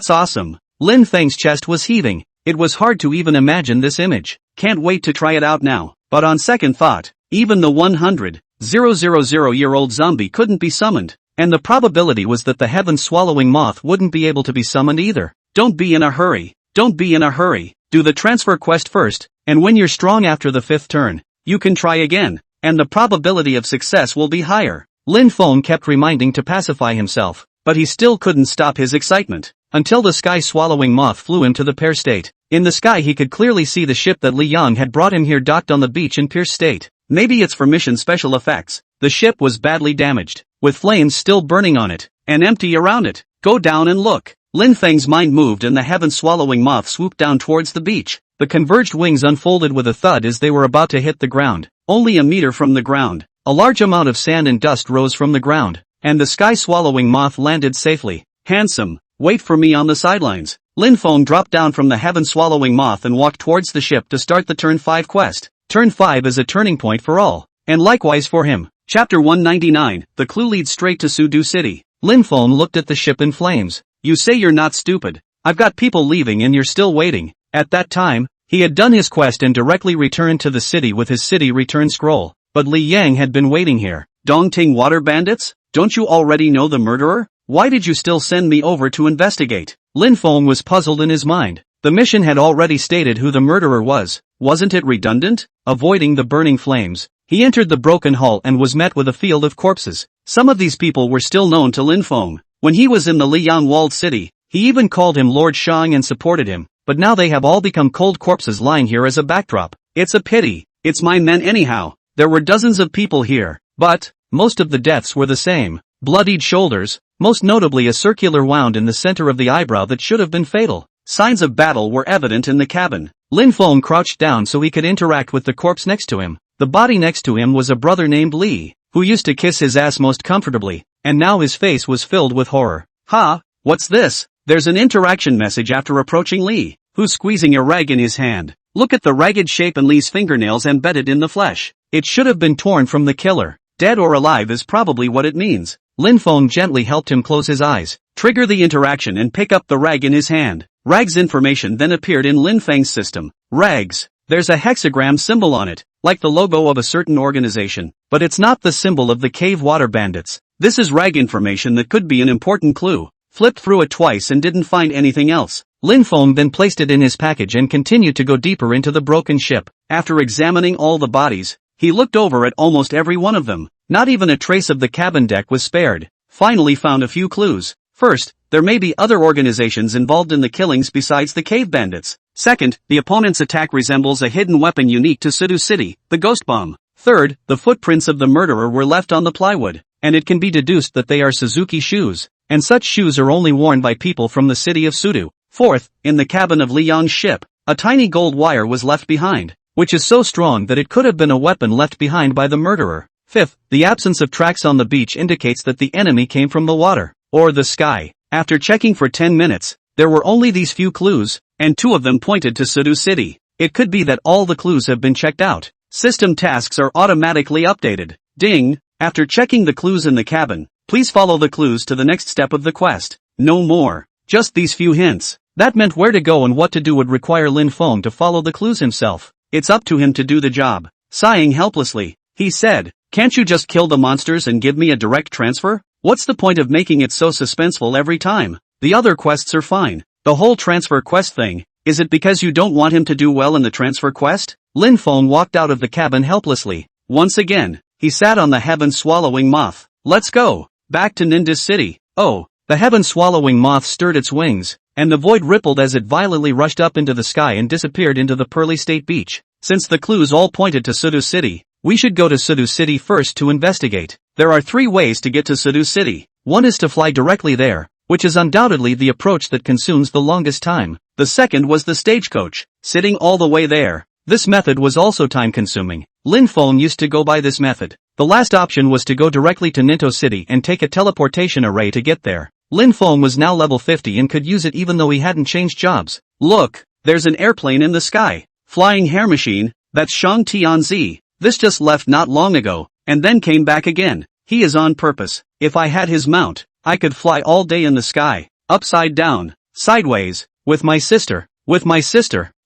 awesome. Lin Feng's chest was heaving. It was hard to even imagine this image. Can't wait to try it out now. But on second thought, even the 100,000-year-old zombie couldn't be summoned. And the probability was that the heaven-swallowing moth wouldn't be able to be summoned either. Don't be in a hurry. Don't be in a hurry. Do the transfer quest first, and when you're strong after the 5th turn, you can try again, and the probability of success will be higher. Lin Feng kept reminding to pacify himself, but he still couldn't stop his excitement, until the sky-swallowing moth flew him to the pear state. In the sky he could clearly see the ship that Li Yang had brought him here docked on the beach in Pierce State. Maybe it's for mission special effects. The ship was badly damaged, with flames still burning on it, and empty around it. Go down and look. Lin Feng's mind moved and the heaven-swallowing moth swooped down towards the beach. The converged wings unfolded with a thud as they were about to hit the ground. Only a meter from the ground, a large amount of sand and dust rose from the ground, and the sky-swallowing moth landed safely. Handsome, wait for me on the sidelines. Lin Feng dropped down from the heaven-swallowing moth and walked towards the ship to start the Turn 5 quest. Turn 5 is a turning point for all, and likewise for him. Chapter 199, the clue leads straight to Sudu City. Lin Feng looked at the ship in flames. You say you're not stupid. I've got people leaving and you're still waiting. At that time, he had done his quest and directly returned to the city with his city return scroll. But Li Yang had been waiting here. Dongting water bandits? Don't you already know the murderer? Why did you still send me over to investigate? Lin Feng was puzzled in his mind. The mission had already stated who the murderer was. Wasn't it redundant? Avoiding the burning flames, he entered the broken hull and was met with a field of corpses. Some of these people were still known to Lin Feng. When he was in the Liyang walled city, he even called him Lord Shang and supported him, but now they have all become cold corpses lying here as a backdrop. It's a pity. It's my men anyhow. There were dozens of people here, but most of the deaths were the same. Bloodied shoulders, most notably a circular wound in the center of the eyebrow that should have been fatal. Signs of battle were evident in the cabin. Lin Feng crouched down so he could interact with the corpse next to him. The body next to him was a brother named Li, who used to kiss his ass most comfortably, and now his face was filled with horror. Ha, what's this? There's an interaction message after approaching Li, who's squeezing a rag in his hand. Look at the ragged shape and Li's fingernails embedded in the flesh. It should have been torn from the killer. Dead or alive is probably what it means. Lin Feng gently helped him close his eyes, trigger the interaction and pick up the rag in his hand. Rag's information then appeared in Lin Feng's system. Rags. There's a hexagram symbol on it, like the logo of a certain organization, but it's not the symbol of the cave water bandits. This is rag information that could be an important clue. Flipped through it twice and didn't find anything else. Lin Feng then placed it in his package and continued to go deeper into the broken ship. After examining all the bodies, he looked over at almost every one of them. Not even a trace of the cabin deck was spared. Finally found a few clues. First, there may be other organizations involved in the killings besides the cave bandits. Second, the opponent's attack resembles a hidden weapon unique to Sudu City, the ghost bomb. Third, the footprints of the murderer were left on the plywood, and it can be deduced that they are Suzuki shoes, and such shoes are only worn by people from the city of Sudu. Fourth, in the cabin of Li Yang's ship, a tiny gold wire was left behind, which is so strong that it could have been a weapon left behind by the murderer. Fifth, the absence of tracks on the beach indicates that the enemy came from the water, or the sky. After checking for 10 minutes, there were only these few clues, and 2 of them pointed to Sudu City. It could be that all the clues have been checked out. System tasks are automatically updated. Ding! After checking the clues in the cabin, please follow the clues to the next step of the quest. No more. Just these few hints. That meant where to go and what to do would require Lin Feng to follow the clues himself. It's up to him to do the job. Sighing helplessly, he said, "Can't you just kill the monsters and give me a direct transfer? What's the point of making it so suspenseful every time? The other quests are fine. The whole transfer quest thing, is it because you don't want him to do well in the transfer quest?" Lin Feng walked out of the cabin helplessly. Once again, he sat on the heaven-swallowing moth. Let's go. Back to Ninda's city. Oh, the heaven-swallowing moth stirred its wings, and the void rippled as it violently rushed up into the sky and disappeared into the pearly state beach. Since the clues all pointed to Sudu City, we should go to Sudu City first to investigate. There are 3 ways to get to Sudu City. One is to fly directly there, which is undoubtedly the approach that consumes the longest time. The second was the stagecoach, sitting all the way there. This method was also time-consuming. Lin Feng used to go by this method. The last option was to go directly to Ninto City and take a teleportation array to get there. Lin Feng was now level 50 and could use it even though he hadn't changed jobs. Look, there's an airplane in the sky. Flying hair machine, that's Shang Tianzi. This just left not long ago, and then came back again. He is on purpose. If I had his mount, I could fly all day in the sky, upside down, sideways, with my sister.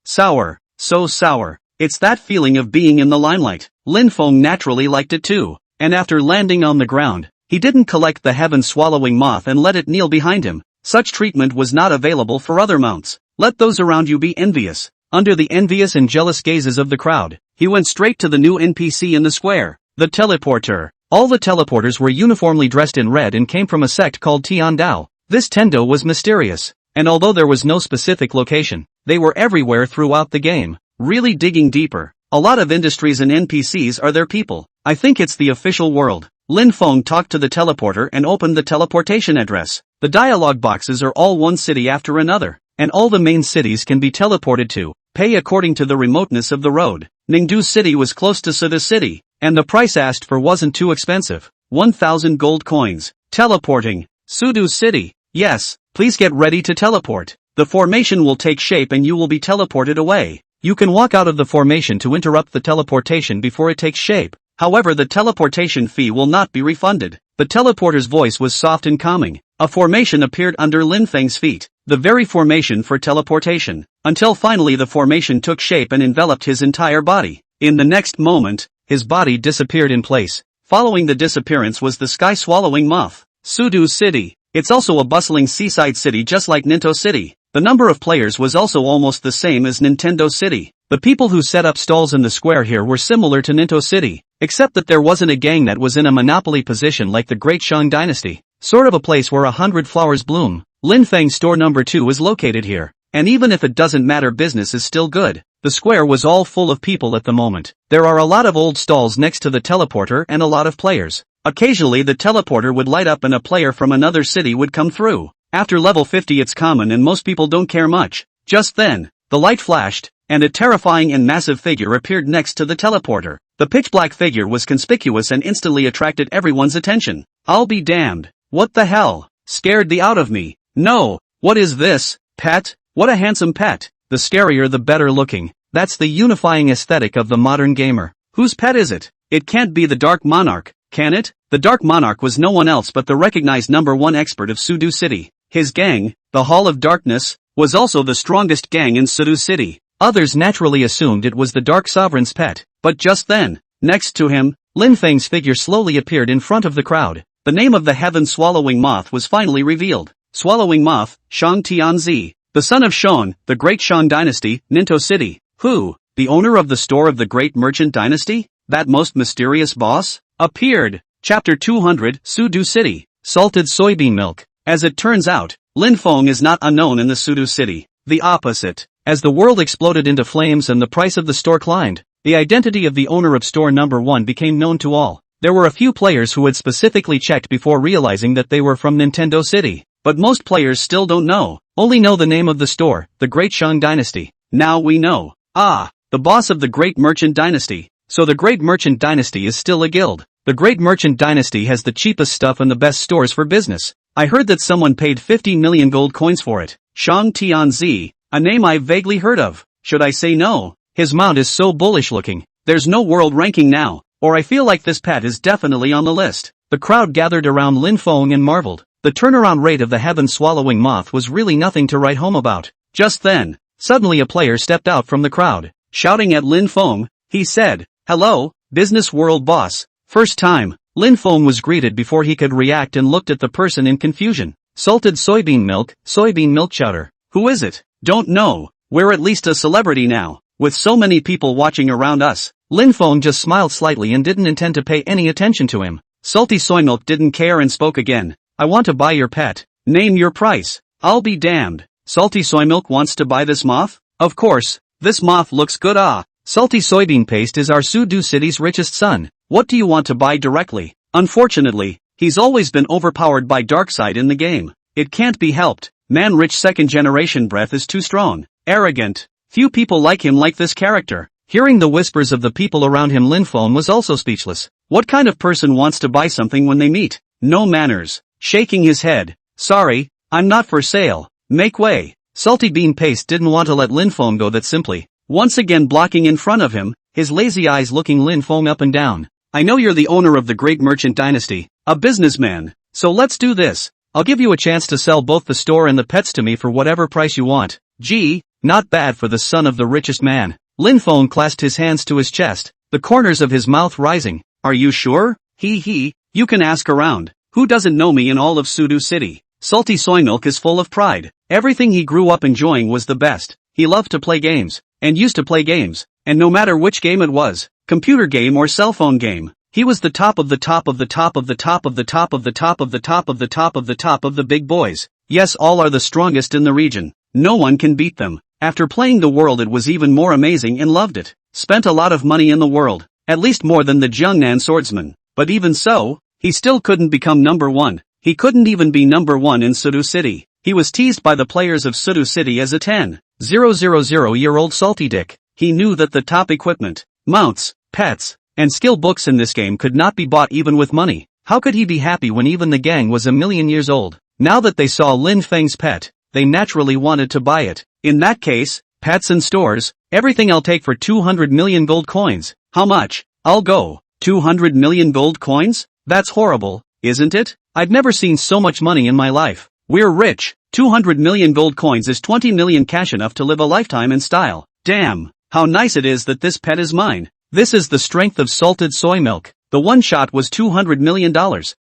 Sour, so sour. It's that feeling of being in the limelight. Lin Feng naturally liked it too, and after landing on the ground, he didn't collect the heaven-swallowing moth and let it kneel behind him. Such treatment was not available for other mounts. Let those around you be envious. Under the envious and jealous gazes of the crowd, he went straight to the new NPC in the square, the teleporter. All the teleporters were uniformly dressed in red and came from a sect called Tian Dao. This Tendo was mysterious, and although there was no specific location, they were everywhere throughout the game. Really digging deeper, a lot of industries and NPCs are their people. I think it's the official world. Lin Feng talked to the teleporter and opened the teleportation address. The dialogue boxes are all one city after another, and all the main cities can be teleported to. Pay according to the remoteness of the road. Ningdu City was close to Suda City, and the price asked for wasn't too expensive. 1,000 gold coins. Teleporting. Sudu City. Yes, please get ready to teleport. The formation will take shape and you will be teleported away. You can walk out of the formation to interrupt the teleportation before it takes shape. However, the teleportation fee will not be refunded. The teleporter's voice was soft and calming. A formation appeared under Lin Feng's feet, the very formation for teleportation, until finally the formation took shape and enveloped his entire body. In the next moment, his body disappeared in place. Following the disappearance was the sky-swallowing moth. Sudu City. It's also a bustling seaside city just like Ninto City. The number of players was also almost the same as Nintendo City. The people who set up stalls in the square here were similar to Ninto City, except that there wasn't a gang that was in a monopoly position like the Great Shang Dynasty. Sort of a place where 100 flowers bloom. Lin Feng's store number 2 is located here, and even if it doesn't matter, business is still good. The square was all full of people at the moment. There are a lot of old stalls next to the teleporter and a lot of players. Occasionally the teleporter would light up and a player from another city would come through. After level 50 it's common and most people don't care much. Just then, the light flashed, and a terrifying and massive figure appeared next to the teleporter. The pitch-black figure was conspicuous and instantly attracted everyone's attention. I'll be damned. What the hell? Scared the out of me. No, what is this? Pet? What a handsome pet. The scarier the better looking. That's the unifying aesthetic of the modern gamer. Whose pet is it? It can't be the Dark Monarch, can it? The Dark Monarch was no one else but the recognized #1 expert of Sudu City. His gang, the Hall of Darkness, was also the strongest gang in Sudu City. Others naturally assumed it was the Dark Sovereign's pet, but just then, next to him, Lin Feng's figure slowly appeared in front of the crowd. The name of the heaven-swallowing moth was finally revealed. Swallowing moth, Shang Tianzi, the son of Shang, the Great Shang Dynasty, Ninto City. Who? The owner of the store of the Great Merchant Dynasty? That most mysterious boss? Appeared. Chapter 200, Sudu City. Salted soybean milk. As it turns out, Lin Feng is not unknown in the Sudu City. The opposite. As the world exploded into flames and the price of the store climbed, the identity of the owner of store number 1 became known to all. There were a few players who had specifically checked before realizing that they were from Nintendo City, but most players still don't know, only know the name of the store, the Great Shang Dynasty. Now we know. Ah, the boss of the Great Merchant Dynasty. So the Great Merchant Dynasty is still a guild. The Great Merchant Dynasty has the cheapest stuff and the best stores for business. I heard that someone paid 15 million gold coins for it. Shang Tianzi, a name I've vaguely heard of. Should I say no? His mount is so bullish looking. There's no world ranking now, or I feel like this pet is definitely on the list. The crowd gathered around Lin Feng and marveled. The turnaround rate of the heaven-swallowing moth was really nothing to write home about. Just then, suddenly a player stepped out from the crowd. Shouting at Lin Feng, he said, "Hello, business world boss." First time, Lin Feng was greeted before he could react and looked at the person in confusion. Salted soybean milk chowder. Who is it? Don't know. We're at least a celebrity now. With so many people watching around us, Lin Feng just smiled slightly and didn't intend to pay any attention to him. Salty soy milk didn't care and spoke again. "I want to buy your pet. Name your price." "I'll be damned. Salty soy milk wants to buy this moth? Of course, this moth looks good. Ah, salty soybean paste is our Sudu City's richest son. What do you want to buy directly?" Unfortunately, he's always been overpowered by Darkseid in the game. It can't be helped. Man-rich second-generation breath is too strong. Arrogant. Few people like him like this character. Hearing the whispers of the people around him, Lin Feng was also speechless. What kind of person wants to buy something when they meet? No manners. Shaking his head. "Sorry, I'm not for sale. Make way." Salty bean paste didn't want to let Lin Feng go that simply. Once again blocking in front of him, his lazy eyes looking Lin Feng up and down. "I know you're the owner of the Great Merchant Dynasty, a businessman. So let's do this. I'll give you a chance to sell both the store and the pets to me for whatever price you want." Gee, not bad for the son of the richest man. Lin Feng clasped his hands to his chest, the corners of his mouth rising. "Are you sure? You can ask around. Who doesn't know me in all of Sudu City?" Salty soy milk is full of pride. Everything he grew up enjoying was the best. He loved to play games, and used to play games, and no matter which game it was, computer game or cell phone game, he was the top of the top of the top of the top of the top of the top of the top of the top of the top of the big boys. Yes, all are the strongest in the region. No one can beat them. After playing the world, it was even more amazing and loved it. Spent a lot of money in the world, at least more than the Jiangnan swordsman. But even so, he still couldn't become number one. He couldn't even be number one in Sudu City. He was teased by the players of Sudu City as a 10,000-year-old salty dick. He knew that the top equipment, mounts, pets, and skill books in this game could not be bought even with money. How could he be happy when even the gang was 1,000,000 years old? Now that they saw Lin Feng's pet, they naturally wanted to buy it. In that case, pets and stores, everything I'll take for 200 million gold coins. How much? I'll go. 200 million gold coins? That's horrible, isn't it? I've never seen so much money in my life. We're rich. 200 million gold coins is 20 million cash, enough to live a lifetime in style. Damn, how nice it is that this pet is mine. This is the strength of salted soy milk. The one shot was $200 million,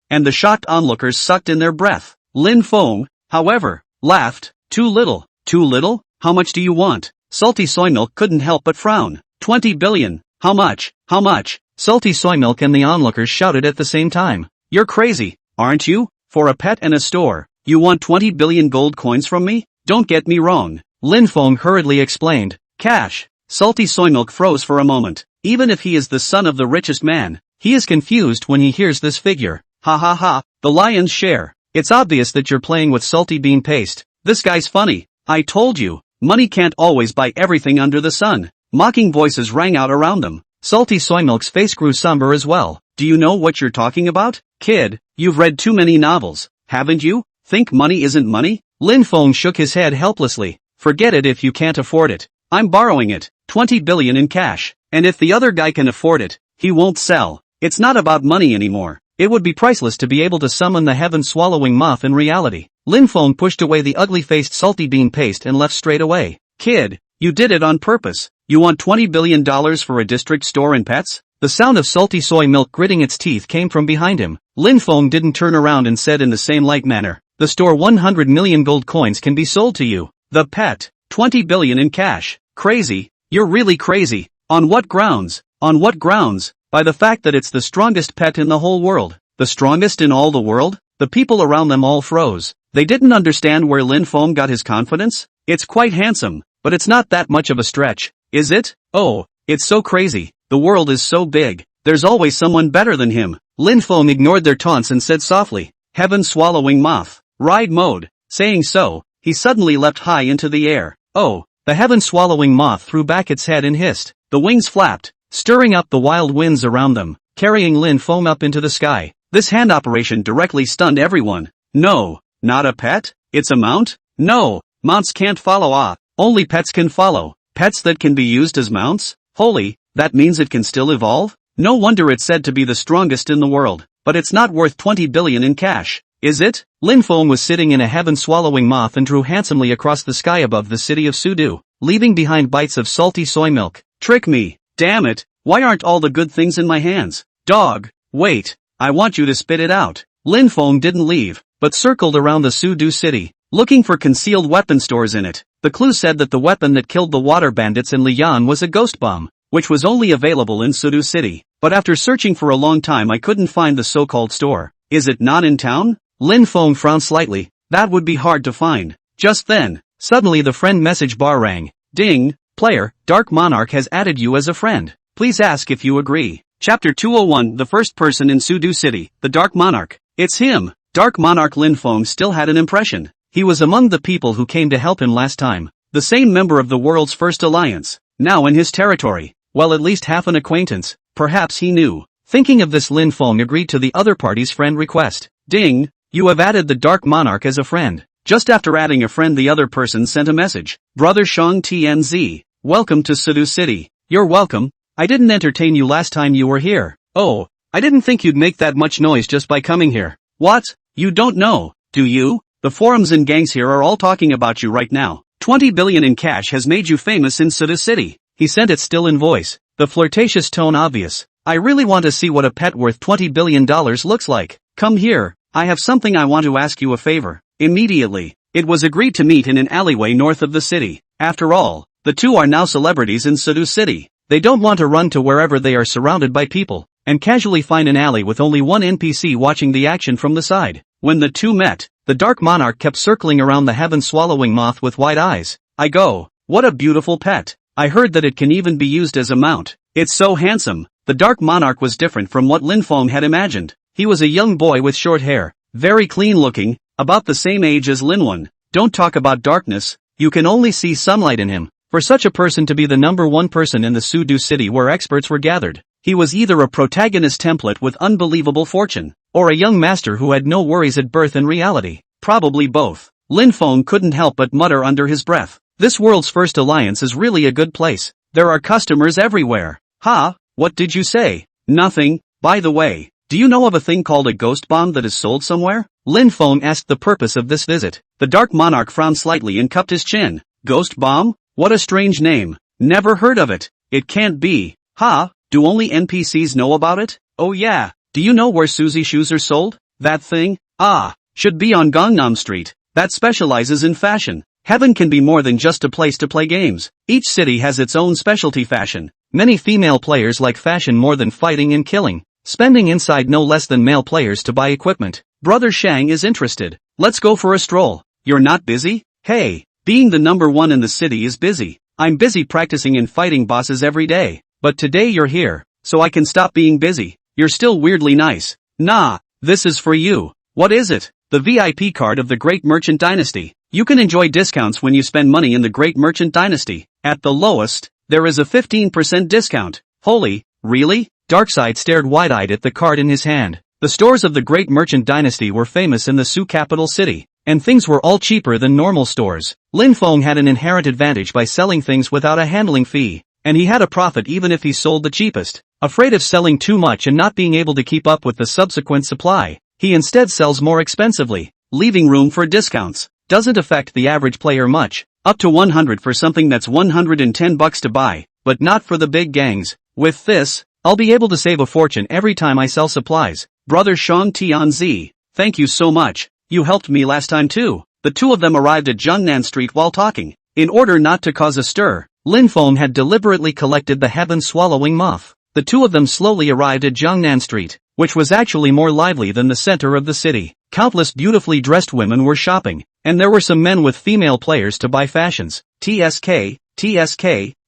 and the shocked onlookers sucked in their breath. Lin Feng, however, laughed. Too little. Too little? How much do you want? Salty soy milk couldn't help but frown. 20 billion. How much? How much? Salty soy milk and the onlookers shouted at the same time. You're crazy, aren't you? For a pet and a store, you want 20 billion gold coins from me? Don't get me wrong. Lin Feng hurriedly explained. Cash. Salty soy milk froze for a moment. Even if he is the son of the richest man, he is confused when he hears this figure. Ha ha ha, the lion's share. It's obvious that you're playing with salty bean paste. This guy's funny. I told you, money can't always buy everything under the sun. Mocking voices rang out around them. Salty soy milk's face grew somber as well. Do you know what you're talking about? Kid, you've read too many novels, haven't you? Think money isn't money? Lin Feng shook his head helplessly. Forget it if you can't afford it. I'm borrowing it. 20 billion in cash. And if the other guy can afford it, he won't sell. It's not about money anymore. It would be priceless to be able to summon the heaven-swallowing moth in reality. Lin Feng pushed away the ugly-faced salty bean paste and left straight away. Kid, you did it on purpose. You want $20 billion for a district store and pets? The sound of salty soy milk gritting its teeth came from behind him. Lin Feng didn't turn around and said in the same light manner, the store 100 million gold coins can be sold to you. The pet, 20 billion in cash. Crazy. You're really crazy. On what grounds? On what grounds? By the fact that it's the strongest pet in the whole world. The strongest in all the world? The people around them all froze. They didn't understand where Lin Feng got his confidence. It's quite handsome, but it's not that much of a stretch, is it? Oh, it's so crazy. The world is so big. There's always someone better than him. Lin Feng ignored their taunts and said softly, heaven-swallowing moth. Ride mode. Saying so, he suddenly leapt high into the air. Oh, the heaven-swallowing moth threw back its head and hissed. The wings flapped, stirring up the wild winds around them, carrying Lin Feng up into the sky. This hand operation directly stunned everyone. No, not a pet? It's a mount? No, mounts can't follow. Only pets can follow. Pets that can be used as mounts? Holy, that means it can still evolve? No wonder it's said to be the strongest in the world. But it's not worth 20 billion in cash, is it? Lin Feng was sitting in a heaven-swallowing moth and drew handsomely across the sky above the city of Sudu, leaving behind bites of salty soy milk. Trick me. Damn it, why aren't all the good things in my hands? Dog, wait, I want you to spit it out. Lin Feng didn't leave, but circled around the Sudu city, looking for concealed weapon stores in it. The clue said that the weapon that killed the water bandits in Liyan was a ghost bomb, which was only available in Sudu city. But after searching for a long time I couldn't find the so-called store. Is it not in town? Lin Feng frowned slightly. That would be hard to find. Just then, suddenly the friend message bar rang. Ding, player, Dark Monarch has added you as a friend. Please ask if you agree. Chapter 201. The first person in Sudu City, the Dark Monarch. It's him. Dark Monarch. Lin Feng still had an impression. He was among the people who came to help him last time. The same member of the world's first alliance. Now in his territory. Well, at least half an acquaintance. Perhaps he knew. Thinking of this, Lin Feng agreed to the other party's friend request. Ding, you have added the Dark Monarch as a friend. Just after adding a friend, the other person sent a message. Brother Shang TNZ. Welcome to Sudu City. You're welcome. I didn't entertain you last time you were here. Oh, I didn't think you'd make that much noise just by coming here. What? You don't know, do you? The forums and gangs here are all talking about you right now. 20 billion in cash has made you famous in Sudu City. He sent it still in voice, the flirtatious tone obvious. I really want to see what a pet worth $20 billion looks like. Come here, I have something I want to ask you a favor. Immediately, it was agreed to meet in an alleyway north of the city. After all, The two are now celebrities in Sudu City. They don't want to run to wherever they are surrounded by people, and casually find an alley with only one NPC watching the action from the side. When the two met, the Dark Monarch kept circling around the heaven-swallowing moth with wide eyes. I go, what a beautiful pet. I heard that it can even be used as a mount. It's so handsome. The Dark Monarch was different from what Lin Feng had imagined. He was a young boy with short hair, very clean looking, about the same age as Lin Wen. Don't talk about darkness, you can only see sunlight in him. For such a person to be the number one person in the Sudu city where experts were gathered, he was either a protagonist template with unbelievable fortune, or a young master who had no worries at birth and reality. Probably both. Lin Feng couldn't help but mutter under his breath. This world's first alliance is really a good place. There are customers everywhere. Ha, what did you say? Nothing. By the way, do you know of a thing called a ghost bomb that is sold somewhere? Lin Feng asked the purpose of this visit. The Dark Monarch frowned slightly and cupped his chin. Ghost bomb? What a strange name. Never heard of it. It can't be. Ha, do only NPCs know about it? Oh yeah. Do you know where Suzy shoes are sold? That thing? Ah, should be on Gangnam Street. That specializes in fashion. Heaven can be more than just a place to play games. Each city has its own specialty fashion. Many female players like fashion more than fighting and killing, spending inside no less than male players to buy equipment. Brother Shang is interested. Let's go for a stroll. You're not busy? Hey, being the number one in the city is busy. I'm busy practicing and fighting bosses every day. But today you're here, so I can stop being busy. You're still weirdly nice. Nah, this is for you. What is it? The VIP card of the Great Merchant Dynasty. You can enjoy discounts when you spend money in the Great Merchant Dynasty. At the lowest, there is a 15% discount. Holy, really? Darkseid stared wide-eyed at the card in his hand. The stores of the Great Merchant Dynasty were famous in the Su capital city, and things were all cheaper than normal stores. Lin Feng had an inherent advantage by selling things without a handling fee, and he had a profit even if he sold the cheapest. Afraid of selling too much and not being able to keep up with the subsequent supply, he instead sells more expensively, leaving room for discounts. Doesn't affect the average player much, up to 100 for something that's 110 bucks to buy, but not for the big gangs. With this, I'll be able to save a fortune every time I sell supplies. Brother Shang Tianzi, thank you so much, you helped me last time too. The two of them arrived at Zhongnan Street while talking. In order not to cause a stir, Lin Feng had deliberately collected the heaven-swallowing moth. The two of them slowly arrived at Zhongnan Street, which was actually more lively than the center of the city. Countless beautifully dressed women were shopping, and there were some men with female players to buy fashions. TSK,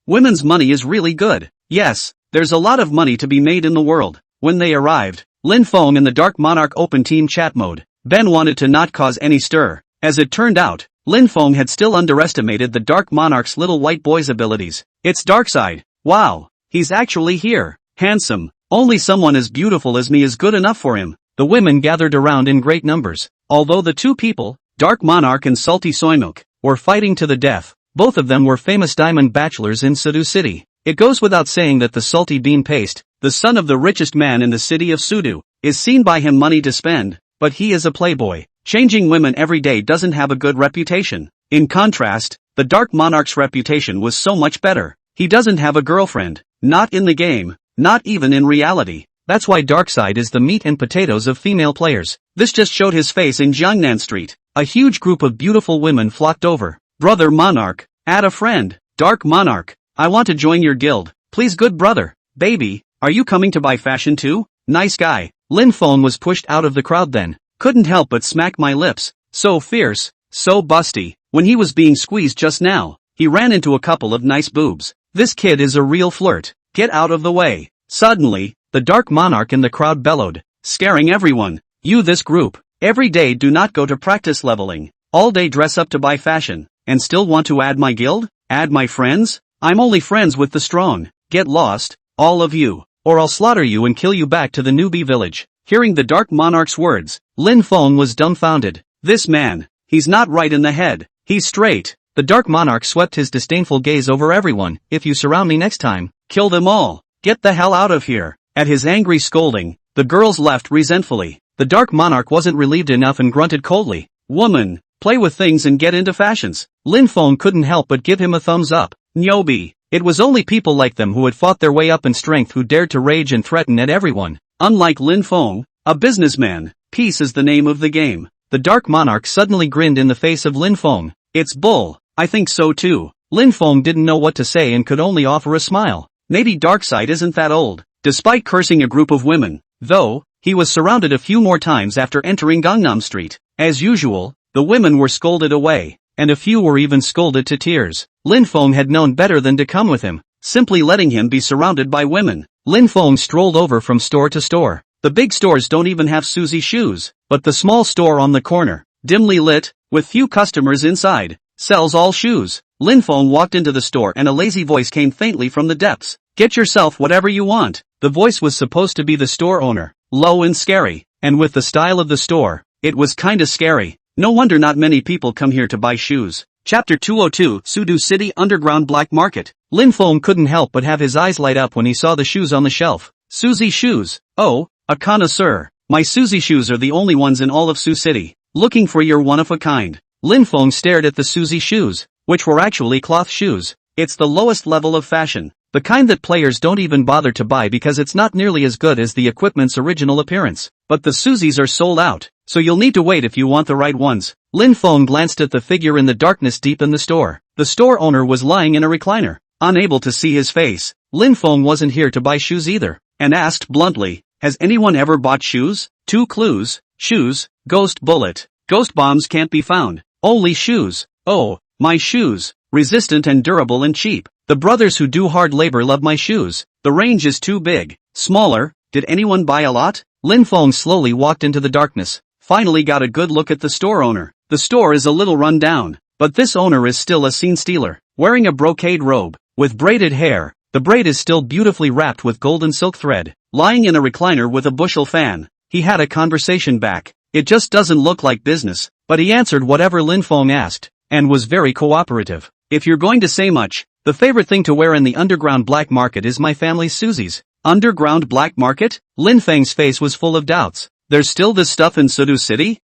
women's money is really good. Yes, there's a lot of money to be made in the world. When they arrived, Lin Feng and the Dark Monarch opened team chat mode. Ben wanted to not cause any stir. As it turned out, Lin Feng had still underestimated the Dark Monarch's little white boy's abilities. It's Darkseid. Wow, he's actually here. Handsome. Only someone as beautiful as me is good enough for him. The women gathered around in great numbers. Although the two people, Dark Monarch and Salty Soymilk, were fighting to the death, both of them were famous diamond bachelors in Sudu City. It goes without saying that the Salty Bean Paste, the son of the richest man in the city of Sudu, is seen by him money to spend, but he is a playboy. Changing women every day doesn't have a good reputation. In contrast, the Dark Monarch's reputation was so much better. He doesn't have a girlfriend, not in the game, not even in reality. That's why Darkseid is the meat and potatoes of female players. This just showed his face in Jiangnan Street. A huge group of beautiful women flocked over. Brother Monarch, add a friend. Dark Monarch, I want to join your guild. Please good brother. Baby, are you coming to buy fashion too? Nice guy. Lin Feng was pushed out of the crowd then. Couldn't help but smack my lips. So fierce, so busty. When he was being squeezed just now, he ran into a couple of nice boobs. This kid is a real flirt. Get out of the way. Suddenly, the Dark Monarch in the crowd bellowed, scaring everyone. You this group, every day do not go to practice leveling, all day dress up to buy fashion, and still want to add my guild? Add my friends? I'm only friends with the strong. Get lost, all of you, or I'll slaughter you and kill you back to the newbie village. Hearing the Dark Monarch's words, Lin Feng was dumbfounded. This man, he's not right in the head, he's straight. The Dark Monarch swept his disdainful gaze over everyone. If you surround me next time, kill them all. Get the hell out of here. At his angry scolding, the girls left resentfully. The Dark Monarch wasn't relieved enough and grunted coldly. Woman, play with things and get into fashions. Lin Feng couldn't help but give him a thumbs up. Nyobi. It was only people like them who had fought their way up in strength who dared to rage and threaten at everyone. Unlike Lin Feng, a businessman, peace is the name of the game. The Dark Monarch suddenly grinned in the face of Lin Feng. It's bull. I think so too. Lin Feng didn't know what to say and could only offer a smile. Maybe Darkseid isn't that old. Despite cursing a group of women, though, he was surrounded a few more times after entering Gangnam Street. As usual, the women were scolded away, and a few were even scolded to tears. Lin Feng had known better than to come with him, simply letting him be surrounded by women. Lin Feng strolled over from store to store. The big stores don't even have Suzy shoes, but the small store on the corner, dimly lit, with few customers inside, sells all shoes. Lin Feng walked into the store and a lazy voice came faintly from the depths. Get yourself whatever you want. The voice was supposed to be the store owner, low and scary, and with the style of the store, it was kinda scary. No wonder not many people come here to buy shoes. Chapter 202, Sudu City Underground Black Market. Lin Feng couldn't help but have his eyes light up when he saw the shoes on the shelf. Suzy shoes. Oh, a connoisseur. My Suzy shoes are the only ones in all of Su City. Looking for your one-of-a-kind. Lin Feng stared at the Suzy shoes, which were actually cloth shoes. It's the lowest level of fashion. The kind that players don't even bother to buy because it's not nearly as good as the equipment's original appearance. But the Suzys are sold out, so you'll need to wait if you want the right ones. Lin Feng glanced at the figure in the darkness deep in the store. The store owner was lying in a recliner. Unable to see his face, Lin Feng wasn't here to buy shoes either, and asked bluntly, has anyone ever bought shoes? 2 clues, shoes, ghost bullet. Ghost bombs can't be found. Only shoes. Oh, my shoes. Resistant and durable and cheap. The brothers who do hard labor love my shoes. The range is too big. Smaller. Did anyone buy a lot? Lin Feng slowly walked into the darkness. Finally got a good look at the store owner. The store is a little run down, but this owner is still a scene stealer. Wearing a brocade robe, with braided hair, the braid is still beautifully wrapped with golden silk thread. Lying in a recliner with a bushel fan, he had a conversation back. It just doesn't look like business, but he answered whatever Lin Feng asked, and was very cooperative. If you're going to say much, the favorite thing to wear in the underground black market is my family's Suzys. Underground black market? Lin Feng's face was full of doubts. There's still this stuff in Sudu City?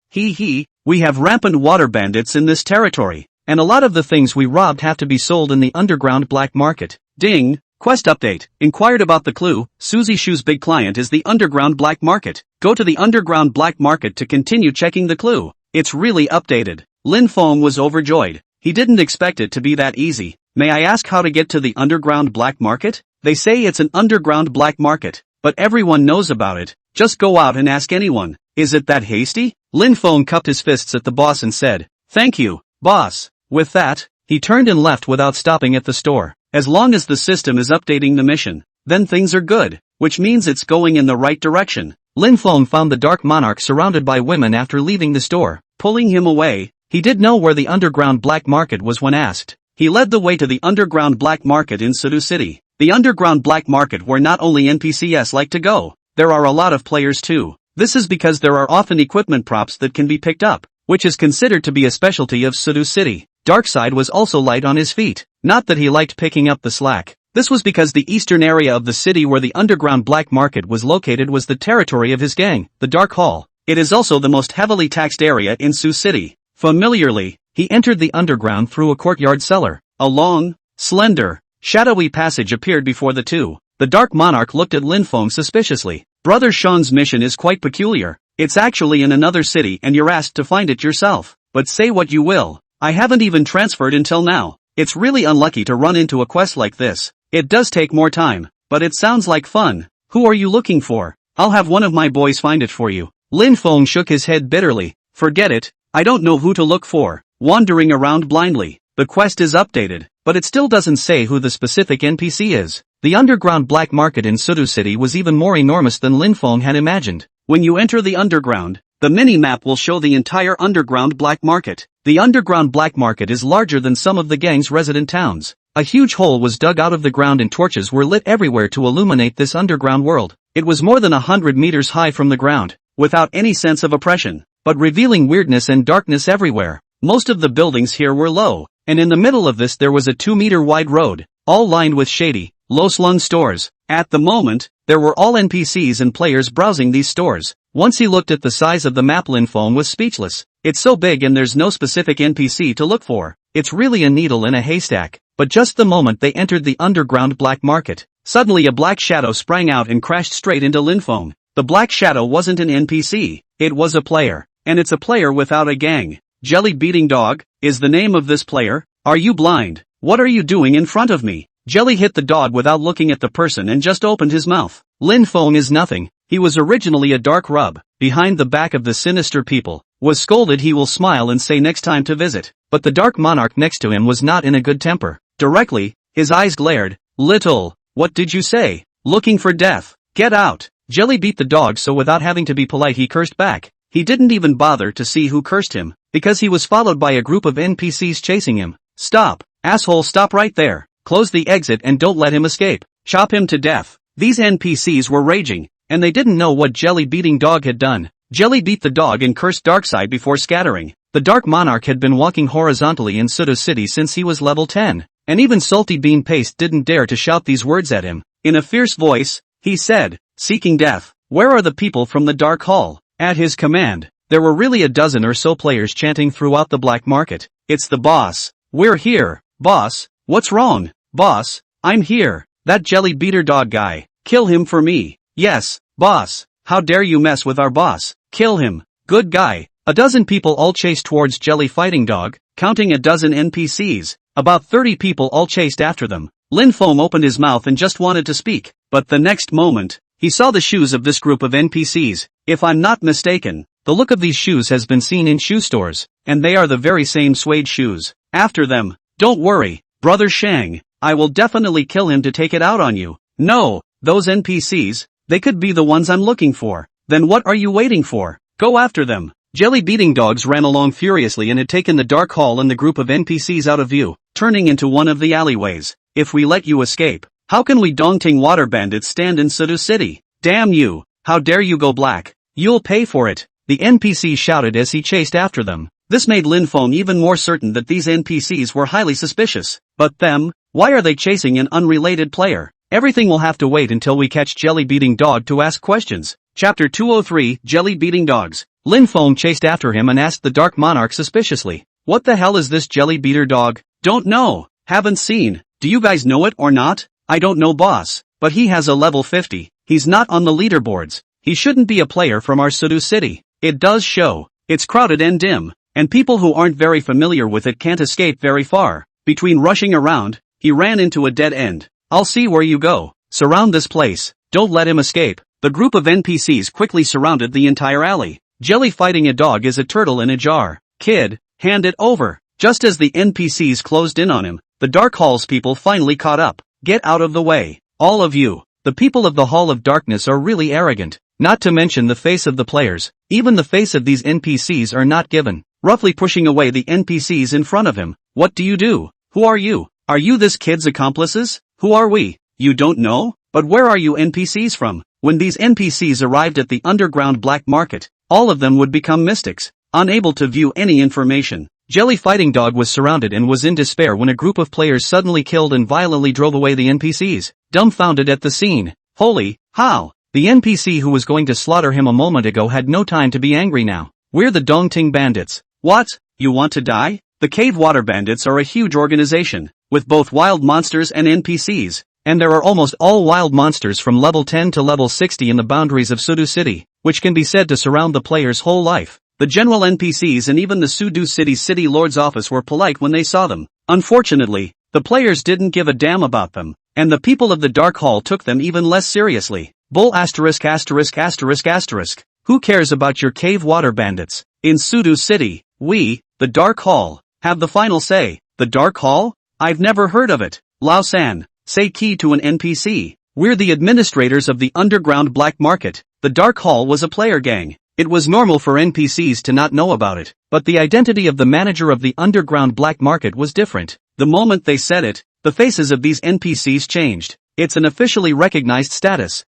We have rampant water bandits in this territory, and a lot of the things we robbed have to be sold in the underground black market. Ding! Quest update. Inquired about the clue. Suzy Shoe's big client is the underground black market. Go to the underground black market to continue checking the clue. It's really updated. Lin Feng was overjoyed. He didn't expect it to be that easy. May I ask how to get to the underground black market? They say it's an underground black market, but everyone knows about it. Just go out and ask anyone. Is it that hasty? Lin Feng cupped his fists at the boss and said, thank you, boss. With that, he turned and left without stopping at the store. As long as the system is updating the mission, then things are good, which means it's going in the right direction. Lin Feng found the Dark Monarch surrounded by women after leaving the store, pulling him away. He did know where the underground black market was when asked. He led the way to the underground black market in Sudu City. The underground black market where not only NPCs like to go, there are a lot of players too. This is because there are often equipment props that can be picked up, which is considered to be a specialty of Sudu City. Darkseid was also light on his feet. Not that he liked picking up the slack. This was because the eastern area of the city where the underground black market was located was the territory of his gang, the Dark Hall. It is also the most heavily taxed area in Su City. Familiarly, he entered the underground through a courtyard cellar. A long, slender, shadowy passage appeared before the two. The Dark Monarch looked at Lin Feng suspiciously. Brother Sean's mission is quite peculiar. It's actually in another city and you're asked to find it yourself. But say what you will, I haven't even transferred until now. It's really unlucky to run into a quest like this. It does take more time, but it sounds like fun. Who are you looking for? I'll have one of my boys find it for you. Lin Feng shook his head bitterly. Forget it, I don't know who to look for. Wandering around blindly. The quest is updated, but it still doesn't say who the specific NPC is. The underground black market in Sudu City was even more enormous than Lin Feng had imagined. When you enter the underground, the mini-map will show the entire underground black market. The underground black market is larger than some of the gang's resident towns. A huge hole was dug out of the ground and torches were lit everywhere to illuminate this underground world. It was more than 100 meters high from the ground, without any sense of oppression, but revealing weirdness and darkness everywhere. Most of the buildings here were low, and in the middle of this there was a 2-meter wide road, all lined with shady, low-slung stores. At the moment, there were all NPCs and players browsing these stores. Once he looked at the size of the map, Lin Feng was speechless. It's so big and there's no specific NPC to look for. It's really a needle in a haystack. But just the moment they entered the underground black market, suddenly a black shadow sprang out and crashed straight into Lin Feng. The black shadow wasn't an NPC, it was a player. And it's a player without a gang. Jelly Beating Dog is the name of this player. Are you blind? What are you doing in front of me? Jelly hit the dog without looking at the person and just opened his mouth. Lin Feng is nothing. He was originally a dark rub, behind the back of the sinister people. Was scolded, he will smile and say next time to visit. But the dark monarch next to him was not in a good temper. Directly, his eyes glared. Little, what did you say? Looking for death. Get out. Jelly beat the dog, so without having to be polite he cursed back. He didn't even bother to see who cursed him, because he was followed by a group of NPCs chasing him. Stop, asshole, stop right there. Close the exit and don't let him escape. Chop him to death. These NPCs were raging, and they didn't know what Jelly beating dog had done. Jelly beat the dog and cursed Darkside before scattering. The Dark Monarch had been walking horizontally in Sudo City since he was level 10, and even Salty Bean Paste didn't dare to shout these words at him. In a fierce voice, he said, seeking death, where are the people from the Dark Hall? At his command, there were really a dozen or so players chanting throughout the black market. It's the boss. We're here. Boss, what's wrong? Boss, I'm here. That jelly beater dog guy. Kill him for me. Yes, boss. How dare you mess with our boss? Kill him. Good guy. A dozen people all chased towards Jelly fighting dog, counting a dozen NPCs. About 30 people all chased after them. Lin Foam opened his mouth and just wanted to speak, but the next moment, he saw the shoes of this group of NPCs. If I'm not mistaken, the look of these shoes has been seen in shoe stores, and they are the very same suede shoes. After them. Don't worry, Brother Shang, I will definitely kill him to take it out on you. No, those NPCs, they could be the ones I'm looking for. Then what are you waiting for? Go after them. Jelly beating dogs ran along furiously and had taken the dark hall and the group of NPCs out of view, turning into one of the alleyways. If we let you escape, how can we Dongting water bandits stand in Sudo City? Damn you, how dare you go black? You'll pay for it, the NPC shouted as he chased after them. This made Lin Feng even more certain that these NPCs were highly suspicious. But them, why are they chasing an unrelated player? Everything will have to wait until we catch Jelly Beating Dog to ask questions. Chapter 203, Jelly Beating Dogs. Lin Feng chased after him and asked the Dark Monarch suspiciously, what the hell is this Jelly Beater Dog? Don't know, haven't seen, do you guys know it or not? I don't know boss, but he has a level 50, he's not on the leaderboards, he shouldn't be a player from our Sudo City. It does show, it's crowded and dim, and people who aren't very familiar with it can't escape very far. Between rushing around, he ran into a dead end. I'll see where you go. Surround this place, don't let him escape. The group of NPCs quickly surrounded the entire alley. Jelly fighting a dog is a turtle in a jar. Kid, hand it over. Just as the NPCs closed in on him, the Dark Hall's people finally caught up. Get out of the way. All of you. The people of the Hall of Darkness are really arrogant. Not to mention the face of the players. Even the face of these NPCs are not given. Roughly pushing away the NPCs in front of him. What do you do? Who are you? Are you this kid's accomplices? Who are we? You don't know? But where are you NPCs from? When these NPCs arrived at the underground black market, all of them would become mystics, unable to view any information. Jelly Fighting Dog was surrounded and was in despair when a group of players suddenly killed and violently drove away the NPCs, dumbfounded at the scene. Holy, how? The NPC who was going to slaughter him a moment ago had no time to be angry now. We're the Dongting Bandits. What? You want to die? The Cave Water Bandits are a huge organization, with both wild monsters and NPCs, and there are almost all wild monsters from level 10 to level 60 in the boundaries of Sudo City, which can be said to surround the player's whole life. The general NPCs and even the Sudo City's City Lord's office were polite when they saw them. Unfortunately, the players didn't give a damn about them, and the people of the Dark Hall took them even less seriously. Bull asterisk asterisk asterisk asterisk. Who cares about your Cave Water Bandits? In Sudo City, we, the Dark Hall, have the final say. The Dark Hall? I've never heard of it. Lao San, say key to an NPC. We're the administrators of the underground black market. The Dark Hall was a player gang. It was normal for NPCs to not know about it, but the identity of the manager of the underground black market was different. The moment they said it, the faces of these NPCs changed. It's an officially recognized status.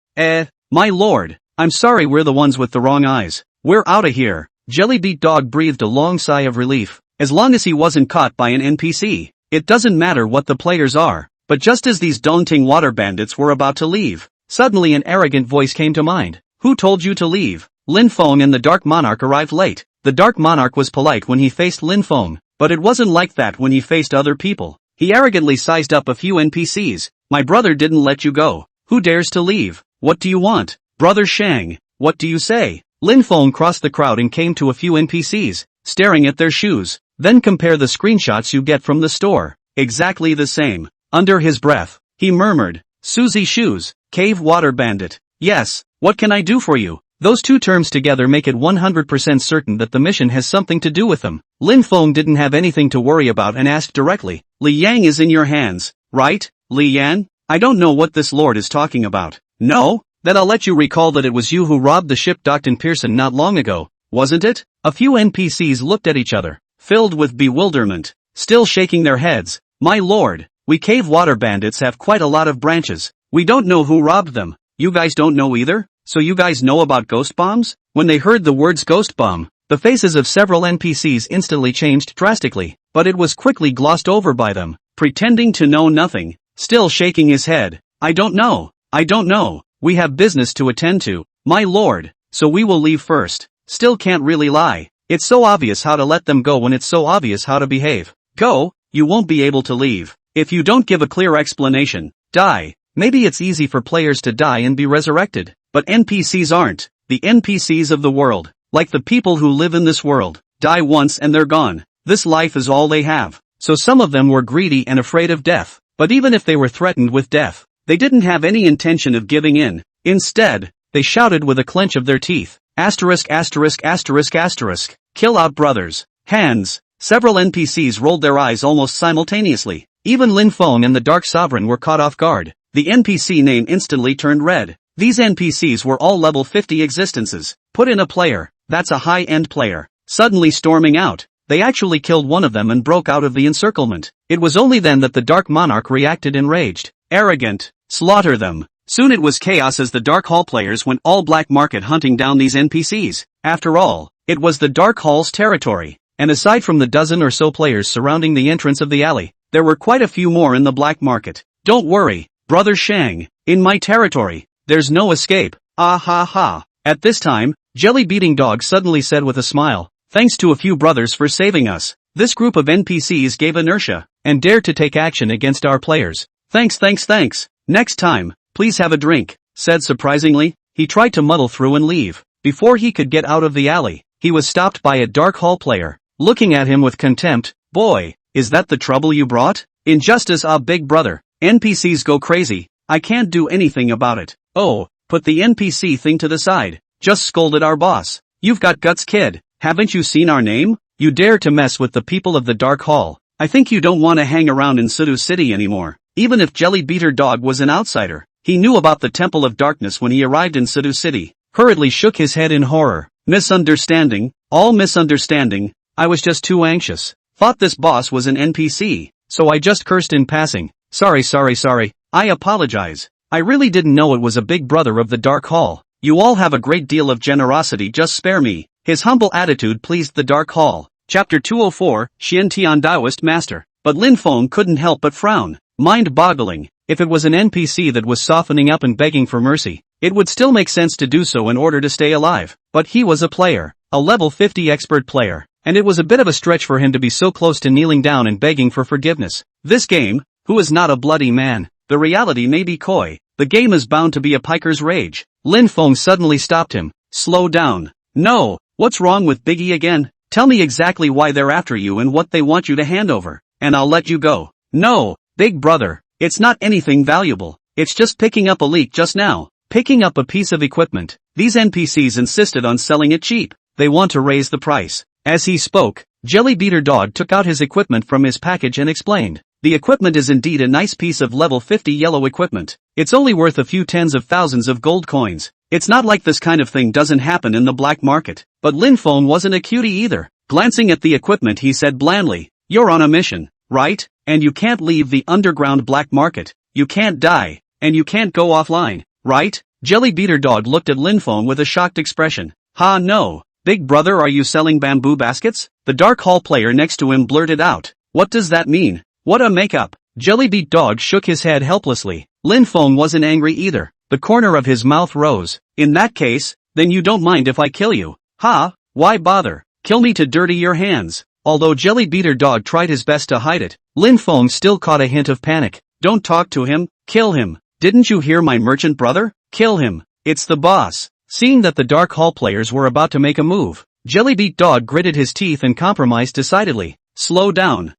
My lord, I'm sorry, we're the ones with the wrong eyes. We're outta here. Jellybeat Dog breathed a long sigh of relief. As long as he wasn't caught by an NPC, it doesn't matter what the players are. But just as these Dongting water bandits were about to leave, suddenly an arrogant voice came to mind. Who told you to leave? Lin Feng and the Dark Monarch arrived late. The Dark Monarch was polite when he faced Lin Feng, but it wasn't like that when he faced other people. He arrogantly sized up a few NPCs. My brother didn't let you go. Who dares to leave? What do you want? Brother Shang, what do you say? Lin Feng crossed the crowd and came to a few NPCs, staring at their shoes. Then compare the screenshots you get from the store. exactly the same. Under his breath, he murmured, Susie Shoes, Cave Water Bandit. Yes, what can I do for you? Those two terms together make it 100% certain that the mission has something to do with them. Lin Feng didn't have anything to worry about and asked directly, Li Yang is in your hands, right, Li Yan? I don't know what this lord is talking about. No? Then I'll let you recall that it was you who robbed the ship docked in Pearson not long ago, wasn't it? A few NPCs looked at each other, filled with bewilderment, still shaking their heads. My lord, we cave water bandits have quite a lot of branches. We don't know who robbed them. You guys don't know either? So you guys know about ghost bombs? When they heard the words ghost bomb, the faces of several NPCs instantly changed drastically, but it was quickly glossed over by them, pretending to know nothing, still shaking his head. I don't know. We have business to attend to, my lord, so we will leave first. Still can't really lie. It's so obvious how to let them go when it's so obvious how to behave. Go, you won't be able to leave. If you don't give a clear explanation, die. Maybe it's easy for players to die and be resurrected, but NPCs aren't. The NPCs of the world, like the people who live in this world, die once and they're gone. This life is all they have. So some of them were greedy and afraid of death, but even if they were threatened with death, they didn't have any intention of giving in. Instead, they shouted with a clench of their teeth, asterisk asterisk asterisk asterisk, kill out brothers. Hands. Several NPCs rolled their eyes almost simultaneously. Even Lin Feng and the Dark Sovereign were caught off guard. The NPC name instantly turned red. These NPCs were all level 50 existences. Put in a player, that's a high-end player, suddenly storming out. They actually killed one of them and broke out of the encirclement. It was only then that the Dark Monarch reacted enraged. Arrogant. Slaughter them. Soon it was chaos as the Dark Hall players went all black market hunting down these NPCs. After all, it was the Dark Hall's territory. And aside from the dozen or so players surrounding the entrance of the alley, there were quite a few more in the black market. Don't worry, Brother Shang, in my territory, there's no escape. Ah ha ha. At this time, Jelly Beating Dog suddenly said with a smile, thanks to a few brothers for saving us. This group of NPCs gave inertia, and dared to take action against our players. Thanks. Next time, please have a drink, said surprisingly. He tried to muddle through and leave. Before he could get out of the alley, he was stopped by a Dark Hall player, looking at him with contempt. Boy, is that the trouble you brought? Injustice, big brother. NPCs go crazy. I can't do anything about it. Oh, put the NPC thing to the side. Just scolded our boss. You've got guts, kid. Haven't you seen our name? You dare to mess with the people of the Dark Hall. I think you don't want to hang around in Sudu City anymore. Even if Jelly Beater Dog was an outsider, he knew about the Temple of Darkness when he arrived in Sudu City. Hurriedly shook his head in horror. Misunderstanding, all misunderstanding. I was just too anxious. Thought this boss was an NPC, so I just cursed in passing. Sorry. I apologize. I really didn't know it was a big brother of the Dark Hall. You all have a great deal of generosity, just spare me. His humble attitude pleased the Dark Hall. Chapter 204, Xian Tian Daoist Master. But Lin Feng couldn't help but frown. Mind-boggling. If it was an NPC that was softening up and begging for mercy, it would still make sense to do so in order to stay alive. But he was a player, a level 50 expert player, and it was a bit of a stretch for him to be so close to kneeling down and begging for forgiveness. This game, who is not a bloody man, the reality may be coy, the game is bound to be a piker's rage. Lin Feng suddenly stopped him. Slow down. No, what's wrong with Biggie again? Tell me exactly why they're after you and what they want you to hand over, and I'll let you go. No, big brother, it's not anything valuable. It's just picking up a leak just now. Picking up a piece of equipment. These NPCs insisted on selling it cheap. They want to raise the price. As he spoke, Jelly Beater Dog took out his equipment from his package and explained. The equipment is indeed a nice piece of level 50 yellow equipment. It's only worth a few tens of thousands of gold coins. It's not like this kind of thing doesn't happen in the black market. But Lin Feng wasn't a cutie either. Glancing at the equipment he said blandly, you're on a mission, right? And you can't leave the underground black market. You can't die. And you can't go offline, right? Jelly Beater Dog looked at Lin Feng with a shocked expression. Ha no. Big brother, are you selling bamboo baskets? The Dark Hall player next to him blurted out. What does that mean? What a make-up. Jelly Beat Dog shook his head helplessly. Lin Feng wasn't angry either. The corner of his mouth rose. In that case, then you don't mind if I kill you. Ha, why bother? Kill me to dirty your hands. Although Jelly Beater Dog tried his best to hide it, Lin Feng still caught a hint of panic. Don't talk to him, kill him. Didn't you hear my merchant brother? Kill him. It's the boss. Seeing that the Dark Hall players were about to make a move, Jelly Beat Dog gritted his teeth and compromised decidedly. Slow down.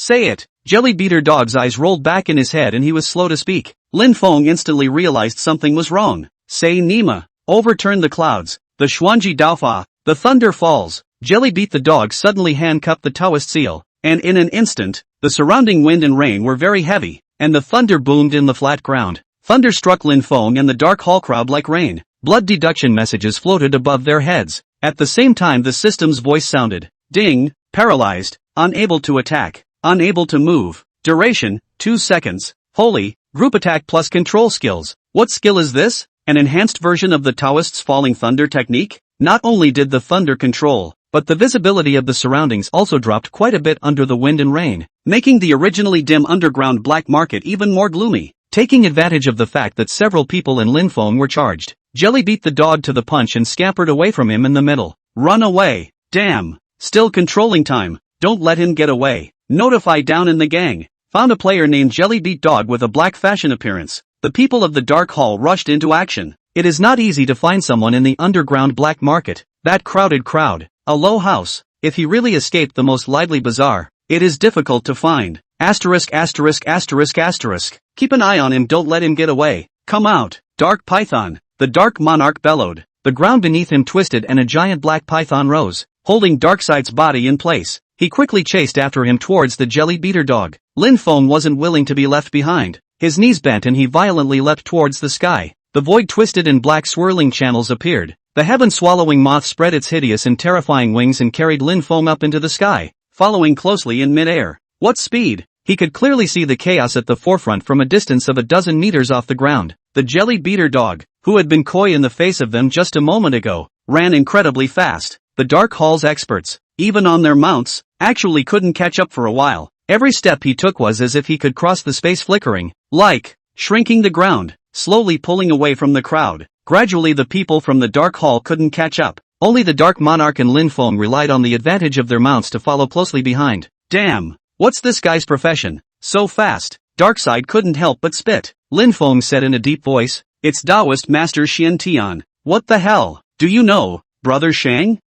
Say it. Jelly Beater Dog's eyes rolled back in his head and he was slow to speak. Lin Feng instantly realized something was wrong. Say Nima. Overturn the clouds. The Xuanji Daofa. The thunder falls. Jelly Beat the Dog suddenly handcuffed the Taoist seal, and in an instant, the surrounding wind and rain were very heavy, and the thunder boomed in the flat ground. Thunder struck Lin Feng and the dark hall crowd like rain. Blood deduction messages floated above their heads. At the same time the system's voice sounded. Ding. Paralyzed. Unable to attack. Unable to move. Duration, 2 seconds. Holy. Group attack plus control skills. What skill is this? An enhanced version of the Taoist's falling thunder technique? Not only did the thunder control, but the visibility of the surroundings also dropped quite a bit under the wind and rain, making the originally dim underground black market even more gloomy. Taking advantage of the fact that several people in Lin Feng were charged, Jelly beat the dog to the punch and scampered away from him in the middle. Run away. Damn. Still controlling time. Don't let him get away. Notify down in the gang. Found a player named Jelly Beat Dog with a black fashion appearance. The people of the Dark Hall rushed into action. It is not easy to find someone in the underground black market. That crowded crowd. A low house. If he really escaped the most lively bazaar, it is difficult to find. Asterisk asterisk asterisk asterisk. Keep an eye on him, don't let him get away. Come out. Dark Python. The Dark Monarch bellowed. The ground beneath him twisted and a giant black python rose, holding Darkseid's body in place. He quickly chased after him towards the Jelly Beater Dog. Lin Feng wasn't willing to be left behind. His knees bent and he violently leapt towards the sky. The void twisted and black swirling channels appeared. The heaven-swallowing moth spread its hideous and terrifying wings and carried Lin Feng up into the sky, following closely in mid-air. What speed! He could clearly see the chaos at the forefront from a distance of a dozen meters off the ground. The Jelly Beater Dog, who had been coy in the face of them just a moment ago, ran incredibly fast. The Dark Hall's experts, even on their mounts, actually couldn't catch up for a while. Every step he took was as if he could cross the space, flickering, like, shrinking the ground, slowly pulling away from the crowd. Gradually the people from the Dark Hall couldn't catch up. Only the Dark Monarch and Lin Feng relied on the advantage of their mounts to follow closely behind. Damn! What's this guy's profession? So fast. Darkseid couldn't help but spit. Lin Feng said in a deep voice, it's Taoist Master Xian Tian. What the hell? Do you know, Brother Shang?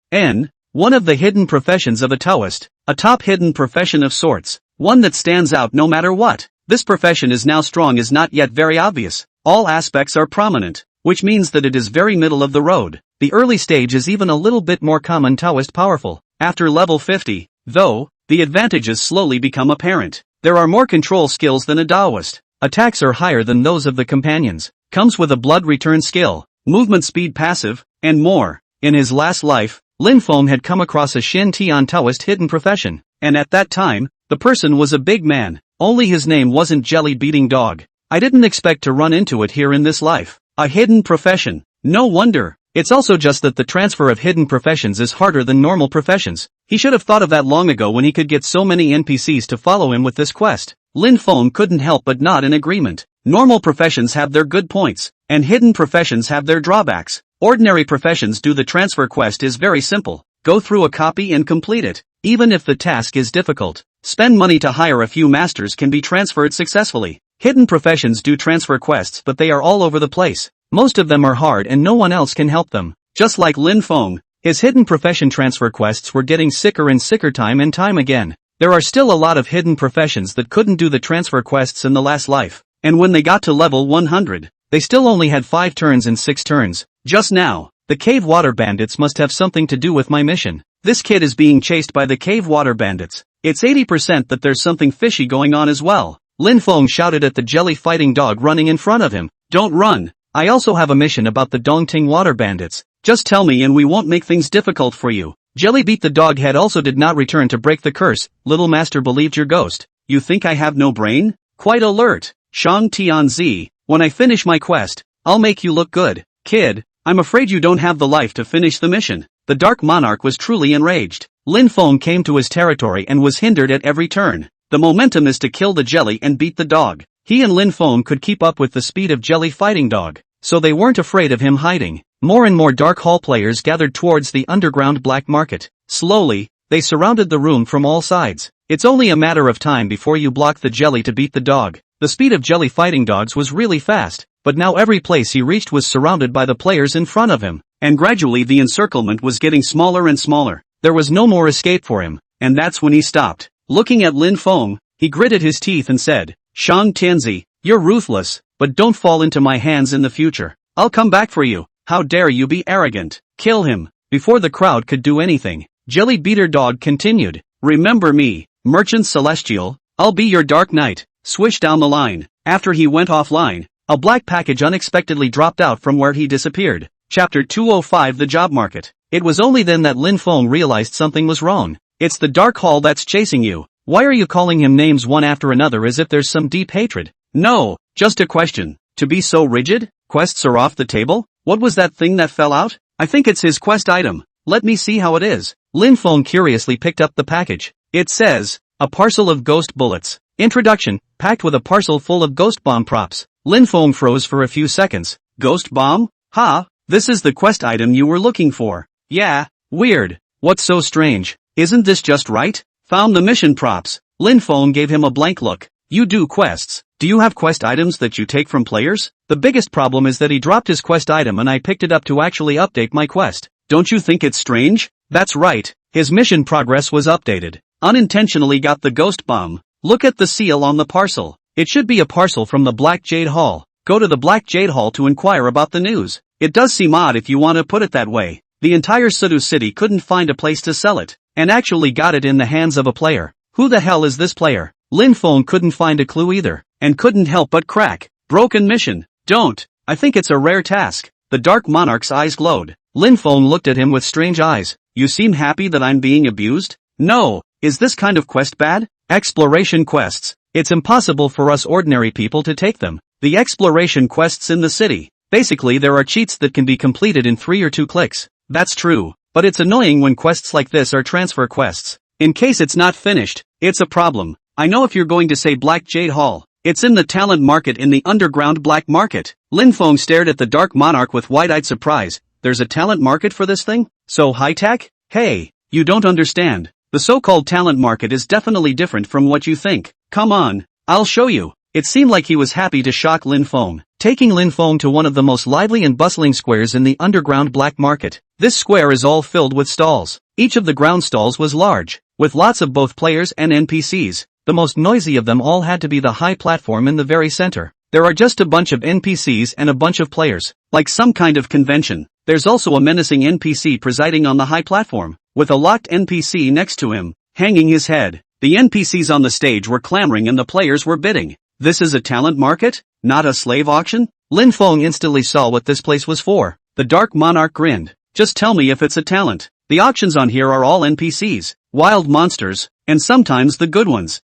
One of the hidden professions of a Taoist. A top hidden profession of sorts. One that stands out no matter what. This profession is now strong is not yet very obvious. All aspects are prominent, which means that it is very middle of the road. The early stage is even a little bit more common Taoist powerful. After level 50, though, the advantages slowly become apparent. There are more control skills than a Taoist. Attacks are higher than those of the companions. Comes with a blood return skill, movement speed passive, and more. In his last life, Lin Feng had come across a Xin Tian Taoist hidden profession, and at that time, the person was a big man, only his name wasn't Jelly Beating Dog. I didn't expect to run into it here in this life. A hidden profession. No wonder. It's also just that the transfer of hidden professions is harder than normal professions. He should have thought of that long ago when he could get so many NPCs to follow him with this quest. Lin Feng couldn't help but nod in agreement. Normal professions have their good points, and hidden professions have their drawbacks. Ordinary professions do the transfer quest is very simple. Go through a copy and complete it. Even if the task is difficult, spend money to hire a few masters can be transferred successfully. Hidden professions do transfer quests but they are all over the place. Most of them are hard and no one else can help them. Just like Lin Feng, his hidden profession transfer quests were getting sicker and sicker time and time again. There are still a lot of hidden professions that couldn't do the transfer quests in the last life. And when they got to level 100, they still only had 5 turns and 6 turns. Just now, the cave water bandits must have something to do with my mission. This kid is being chased by the cave water bandits. It's 80% that there's something fishy going on as well. Lin Feng shouted at the jelly fighting dog running in front of him. Don't run. I also have a mission about the Dongting water bandits. Just tell me and we won't make things difficult for you. Jelly Beat the Dog Head also did not return to break the curse. Little master believed your ghost. You think I have no brain? Quite alert. Shang Tianzi, when I finish my quest, I'll make you look good. Kid, I'm afraid you don't have the life to finish the mission. The Dark Monarch was truly enraged. Lin Feng came to his territory and was hindered at every turn. The momentum is to kill the jelly and beat the dog. He and Lin Feng could keep up with the speed of jelly fighting dog, so they weren't afraid of him hiding. More and more Dark Hall players gathered towards the underground black market. Slowly, they surrounded the room from all sides. It's only a matter of time before you block the jelly to beat the dog. The speed of jelly fighting dogs was really fast, but now every place he reached was surrounded by the players in front of him, and gradually the encirclement was getting smaller and smaller. There was no more escape for him, and that's when he stopped. Looking at Lin Feng, He gritted his teeth and said, Shang Tianzi, you're ruthless, but don't fall into my hands in the future. I'll come back for you. How dare you be arrogant? Kill him. Before the crowd could do anything, Jelly Beater Dog continued, remember me, Merchant Celestial, I'll be your Dark Knight. Swish down the line. After he went offline, a black package unexpectedly dropped out from where he disappeared. Chapter 205 The Job Market. It was only then that Lin Feng realized something was wrong. It's the Dark Hall that's chasing you. Why are you calling him names one after another as if there's some deep hatred? No, just a question. To be so rigid? Quests are off the table? What was that thing that fell out? I think it's his quest item. Let me see how it is. Lin Feng curiously picked up the package. It says, a parcel of ghost bullets. Introduction, packed with a parcel full of ghost bomb props. Lin Feng froze for a few seconds. Ghost bomb? Ha, this is the quest item you were looking for. Yeah, weird. What's so strange? Isn't this just right? Found the mission props. Lin Feng gave him a blank look. You do quests. Do you have quest items that you take from players? The biggest problem is that he dropped his quest item and I picked it up to actually update my quest. Don't you think it's strange? That's right. His mission progress was updated. Unintentionally got the ghost bomb. Look at the seal on the parcel. It should be a parcel from the Black Jade Hall. Go to the Black Jade Hall to inquire about the news. It does seem odd if you want to put it that way. The entire Sudu city couldn't find a place to sell it, and actually got it in the hands of a player. Who the hell is this player? Lin Feng couldn't find a clue either, and couldn't help but crack. Broken mission. Don't. I think it's a rare task. The Dark Monarch's eyes glowed. Lin Feng looked at him with strange eyes. You seem happy that I'm being abused? No. Is this kind of quest bad? Exploration quests. It's impossible for us ordinary people to take them. The exploration quests in the city. Basically there are cheats that can be completed in 3 or 2 clicks. That's true. But it's annoying when quests like this are transfer quests. In case it's not finished, it's a problem. I know if you're going to say Black Jade Hall. It's in the talent market in the underground black market. Lin Feng stared at the Dark Monarch with wide-eyed surprise. There's a talent market for this thing? So high-tech? Hey, you don't understand. The so-called talent market is definitely different from what you think. Come on, I'll show you. It seemed like he was happy to shock Lin Feng, taking Lin Feng to one of the most lively and bustling squares in the underground black market. This square is all filled with stalls. Each of the ground stalls was large, with lots of both players and NPCs. The most noisy of them all had to be the high platform in the very center. There are just a bunch of NPCs and a bunch of players, like some kind of convention. There's also a menacing NPC presiding on the high platform, with a locked NPC next to him, hanging his head. The NPCs on the stage were clamoring and the players were bidding. This is a talent market? Not a slave auction? Lin Feng instantly saw what this place was for. The Dark Monarch grinned. Just tell me if it's a talent. The auctions on here are all NPCs, wild monsters, and sometimes the good ones.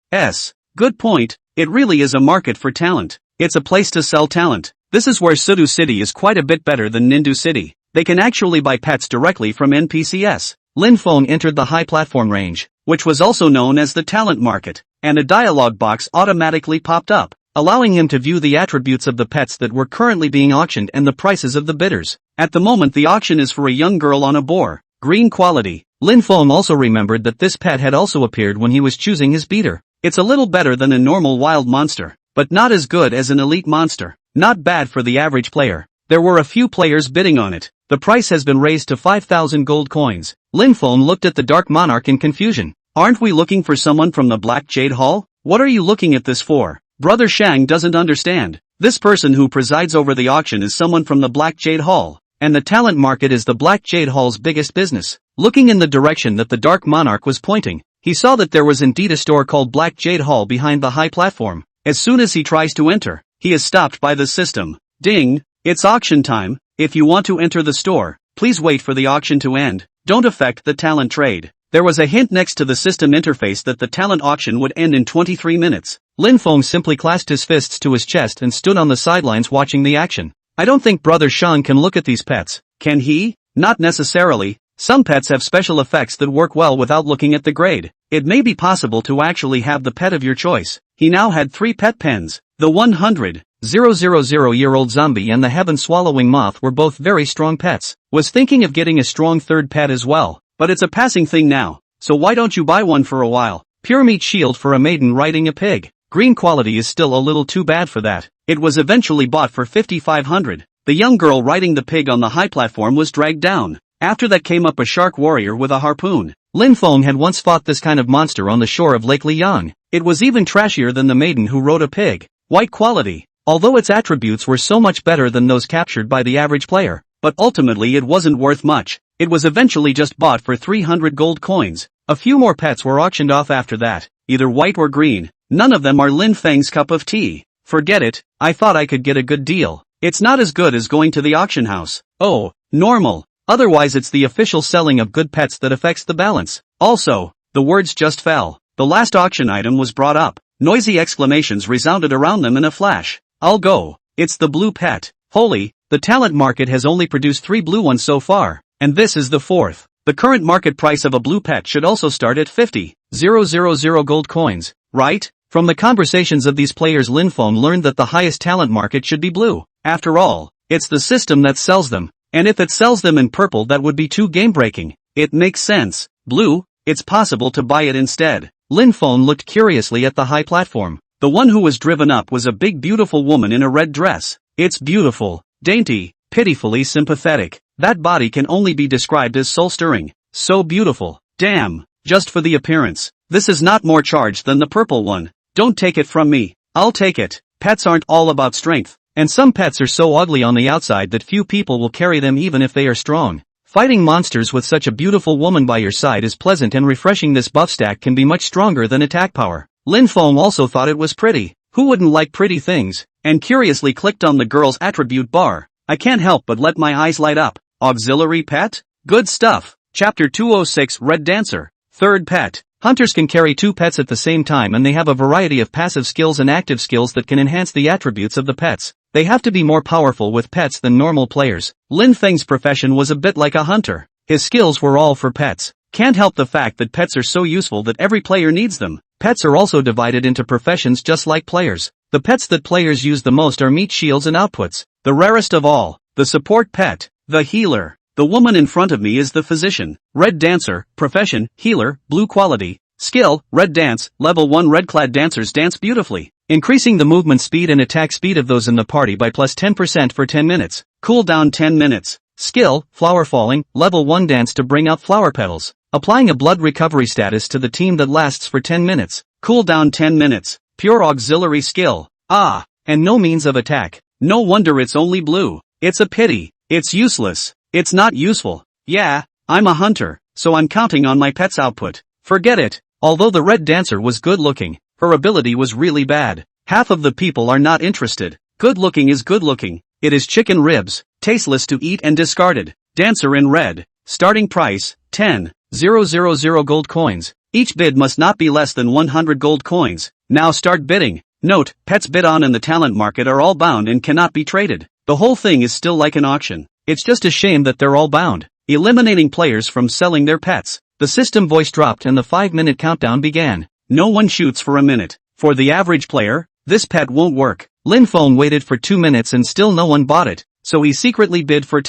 Good point. It really is a market for talent. It's a place to sell talent. This is where Sudu City is quite a bit better than Nindu City. They can actually buy pets directly from NPCs. Lin Feng entered the high platform range, which was also known as the talent market, and a dialogue box automatically popped up, allowing him to view the attributes of the pets that were currently being auctioned and the prices of the bidders. At the moment the auction is for a young girl on a boar, green quality. Lin Feng also remembered that this pet had also appeared when he was choosing his beater. It's a little better than a normal wild monster, but not as good as an elite monster. Not bad for the average player. There were a few players bidding on it. The price has been raised to 5,000 gold coins. Lin Feng looked at the Dark Monarch in confusion. Aren't we looking for someone from the Black Jade Hall? What are you looking at this for? Brother Shang doesn't understand. This person who presides over the auction is someone from the Black Jade Hall, and the talent market is the Black Jade Hall's biggest business. Looking in the direction that the Dark Monarch was pointing, he saw that there was indeed a store called Black Jade Hall behind the high platform. As soon as he tries to enter, he is stopped by the system. Ding! It's auction time. If you want to enter the store, please wait for the auction to end. Don't affect the talent trade. There was a hint next to the system interface that the talent auction would end in 23 minutes. Lin Feng simply clasped his fists to his chest and stood on the sidelines watching the action. I don't think Brother Shang can look at these pets. Can he? Not necessarily. Some pets have special effects that work well without looking at the grade. It may be possible to actually have the pet of your choice. He now had 3 pet pens. The 100,000-year-old zombie and the heaven-swallowing moth were both very strong pets. Was thinking of getting a strong third pet as well, but it's a passing thing now, so why don't you buy one for a while? Pure meat shield for a maiden riding a pig. Green quality is still a little too bad for that. It was eventually bought for 5,500. The young girl riding the pig on the high platform was dragged down. After that came up a shark warrior with a harpoon. Lin Feng had once fought this kind of monster on the shore of Lake Liang. It was even trashier than the maiden who rode a pig. White quality. Although its attributes were so much better than those captured by the average player, but ultimately it wasn't worth much. It was eventually just bought for 300 gold coins. A few more pets were auctioned off after that, either white or green. None of them are Lin Feng's cup of tea. Forget it, I thought I could get a good deal. It's not as good as going to the auction house. Oh, normal. Otherwise it's the official selling of good pets that affects the balance. Also, the words just fell. The last auction item was brought up. Noisy exclamations resounded around them in a flash. I'll go. It's the blue pet. Holy, the talent market has only produced 3 blue ones so far, and this is the 4th. The current market price of a blue pet should also start at 50,000 gold coins, right? From the conversations of these players, Lin Feng learned that the highest talent market should be blue. After all, it's the system that sells them, and if it sells them in purple that would be too game-breaking. It makes sense. Blue, it's possible to buy it instead. Lin Feng looked curiously at the high platform. The one who was driven up was a big beautiful woman in a red dress. It's beautiful, dainty, pitifully sympathetic. That body can only be described as soul-stirring. So beautiful. Damn, just for the appearance. This is not more charged than the purple one. Don't take it from me. I'll take it. Pets aren't all about strength, and some pets are so ugly on the outside that few people will carry them even if they are strong. Fighting monsters with such a beautiful woman by your side is pleasant and refreshing. This buff stack can be much stronger than attack power. Lin Feng also thought it was pretty. Who wouldn't like pretty things? And curiously clicked on the girl's attribute bar. I can't help but let my eyes light up. Auxiliary pet? Good stuff. Chapter 206 Red Dancer. Third pet. Hunters can carry 2 pets at the same time, and they have a variety of passive skills and active skills that can enhance the attributes of the pets. They have to be more powerful with pets than normal players. Lin Feng's profession was a bit like a hunter. His skills were all for pets. Can't help the fact that pets are so useful that every player needs them. Pets are also divided into professions just like players. The pets that players use the most are meat shields and outputs. The rarest of all, the support pet, the healer. The woman in front of me is the physician. Red dancer, profession, healer, blue quality. Skill, red dance, level 1 red-clad dancers dance beautifully, increasing the movement speed and attack speed of those in the party by plus 10% for 10 minutes. Cooldown 10 minutes. Skill, flower falling, level 1 dance to bring out flower petals, applying a blood recovery status to the team that lasts for 10 minutes. Cooldown 10 minutes. Pure auxiliary skill. Ah, and no means of attack. No wonder it's only blue. It's a pity. It's useless. It's not useful. Yeah, I'm a hunter, so I'm counting on my pet's output. Forget it. Although the red dancer was good looking, her ability was really bad. Half of the people are not interested. Good looking is good looking. It is chicken ribs, tasteless to eat and discarded. Dancer in red. Starting price, 10,000 gold coins. Each bid must not be less than 100 gold coins. Now start bidding. Note, pets bid on in the talent market are all bound and cannot be traded. The whole thing is still like an auction. It's just a shame that they're all bound, eliminating players from selling their pets. The system voice dropped and the 5-minute countdown began. No one shoots for a minute. For the average player, this pet won't work. Lin Feng waited for 2 minutes and still no one bought it, so he secretly bid for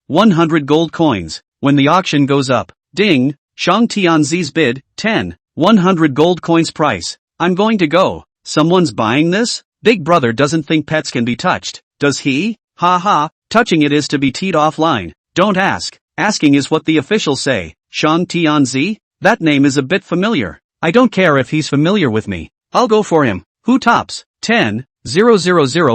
100 gold coins. When the auction goes up, ding, Shang Tianzi's bid, 100 gold coins price. I'm going to go. Someone's buying this? Big brother doesn't think pets can be touched, does he? Ha ha, touching it is to be teed offline. Don't ask. Asking is what the officials say. Shang Tianzi? That name is a bit familiar. I don't care if he's familiar with me. I'll go for him. Who tops? 10,000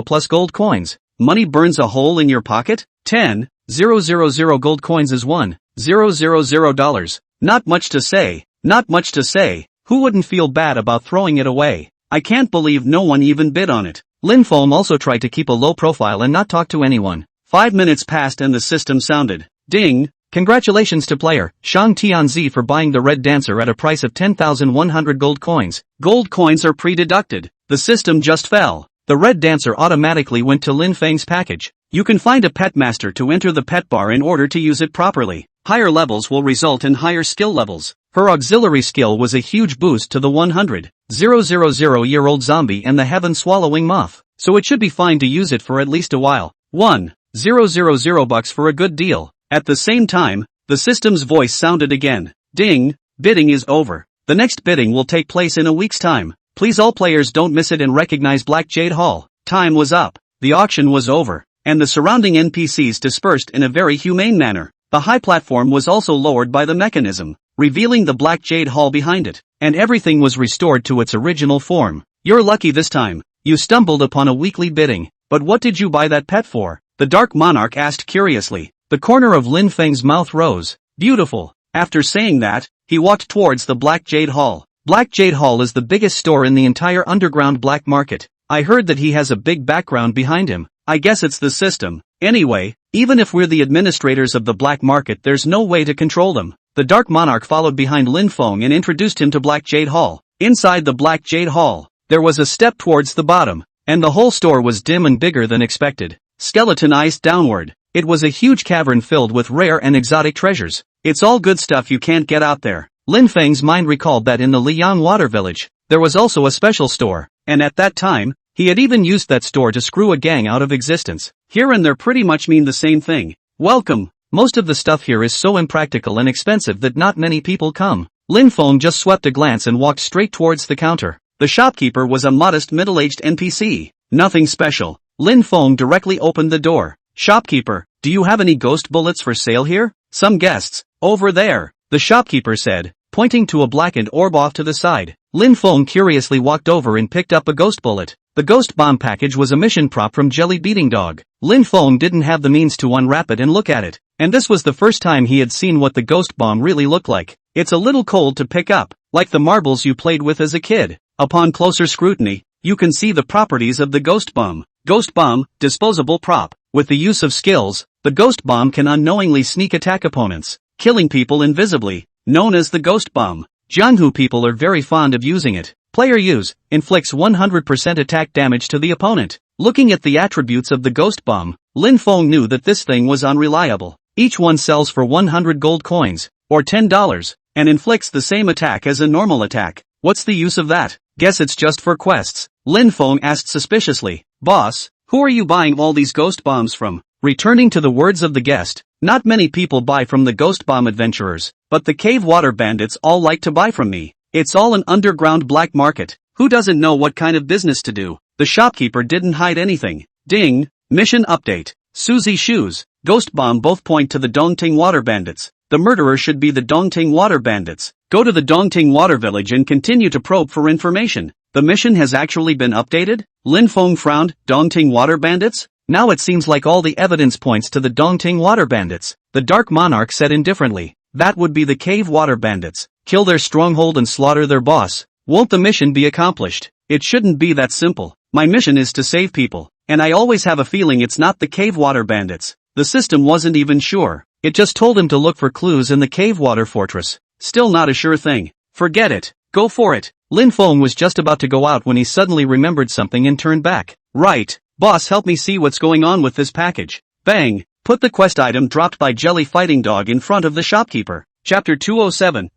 plus gold coins. Money burns a hole in your pocket? 10,000 gold coins is $1,000. Not much to say. Not much to say. Who wouldn't feel bad about throwing it away? I can't believe no one even bid on it. Lin Feng also tried to keep a low profile and not talk to anyone. 5 minutes passed and the system sounded. Ding! Congratulations to player Shang Tianzi for buying the red dancer at a price of 10,100 gold coins. Gold coins are pre-deducted. The system just fell. The red dancer automatically went to Lin Feng's package. You can find a pet master to enter the pet bar in order to use it properly. Higher levels will result in higher skill levels. Her auxiliary skill was a huge boost to the 100,000-year-old zombie and the heaven-swallowing moth, so it should be fine to use it for at least a while. 1,000 bucks for a good deal. At the same time, the system's voice sounded again. Ding, bidding is over. The next bidding will take place in a week's time. Please all players don't miss it and recognize Black Jade Hall. Time was up. The auction was over, and the surrounding NPCs dispersed in a very humane manner. The high platform was also lowered by the mechanism. revealing the black jade hall behind it, and everything was restored to its original form. You're lucky this time. You stumbled upon a weekly bidding. But what did you buy that pet for? The Dark Monarch asked curiously. The corner of Lin Feng's mouth rose. Beautiful. After saying that, he walked towards the Black Jade Hall. Black Jade Hall is the biggest store in the entire underground black market. I heard that he has a big background behind him. I guess it's the system. Anyway, even if we're the administrators of the black market, there's no way to control them. The Dark Monarch followed behind Lin Feng and introduced him to Black Jade Hall. Inside the Black Jade Hall, there was a step towards the bottom, and the whole store was dim and bigger than expected. Skeletonized downward. It was a huge cavern filled with rare and exotic treasures. It's all good stuff you can't get out there. Lin Feng's mind recalled that in the Liang Water Village, there was also a special store, and at that time, he had even used that store to screw a gang out of existence. Here and there pretty much mean the same thing. Welcome. Most of the stuff here is so impractical and expensive that not many people come. Lin Feng just swept a glance and walked straight towards the counter. The shopkeeper was a modest middle-aged NPC. Nothing special. Lin Feng directly opened the door. Shopkeeper, do you have any ghost bullets for sale here? Some guests. Over there, the shopkeeper said, pointing to a blackened orb off to the side. Lin Feng curiously walked over and picked up a ghost bullet. The ghost bomb package was a mission prop from Jelly Beating Dog. Lin Feng didn't have the means to unwrap it and look at it, and this was the first time he had seen what the ghost bomb really looked like. It's a little cold to pick up, like the marbles you played with as a kid. Upon closer scrutiny, you can see the properties of the ghost bomb. Ghost bomb, disposable prop. With the use of skills, the ghost bomb can unknowingly sneak attack opponents, killing people invisibly, known as the ghost bomb. Jianghu people are very fond of using it. Player use, inflicts 100% attack damage to the opponent. Looking at the attributes of the ghost bomb, Lin Feng knew that this thing was unreliable. Each one sells for 100 gold coins, or $10, and inflicts the same attack as a normal attack. What's the use of that? Guess it's just for quests. Lin Feng asked suspiciously. Boss, who are you buying all these ghost bombs from? Returning to the words of the guest, not many people buy from the ghost bomb adventurers, but the cave water bandits all like to buy from me. It's all an underground black market. Who doesn't know what kind of business to do? The shopkeeper didn't hide anything. Ding! Mission update. Suzy Shoes, Ghost Bomb both point to the Dongting Water Bandits. The murderer should be the Dongting Water Bandits. Go to the Dongting Water Village and continue to probe for information. The mission has actually been updated? Lin Feng frowned. Dongting Water Bandits? Now it seems like all the evidence points to the Dongting Water Bandits. The Dark Monarch said indifferently. That would be the Cave Water Bandits. Kill their stronghold and slaughter their boss. Won't the mission be accomplished? It shouldn't be that simple. My mission is to save people, and I always have a feeling it's not the Cave Water Bandits. The system wasn't even sure. It just told him to look for clues in the Cave Water Fortress. Still not a sure thing. Forget it. Go for it. Lin Feng was just about to go out when he suddenly remembered something and turned back. Right. Boss, help me see what's going on with this package. Bang. Put the quest item dropped by Jelly Fighting Dog in front of the shopkeeper. Chapter 207.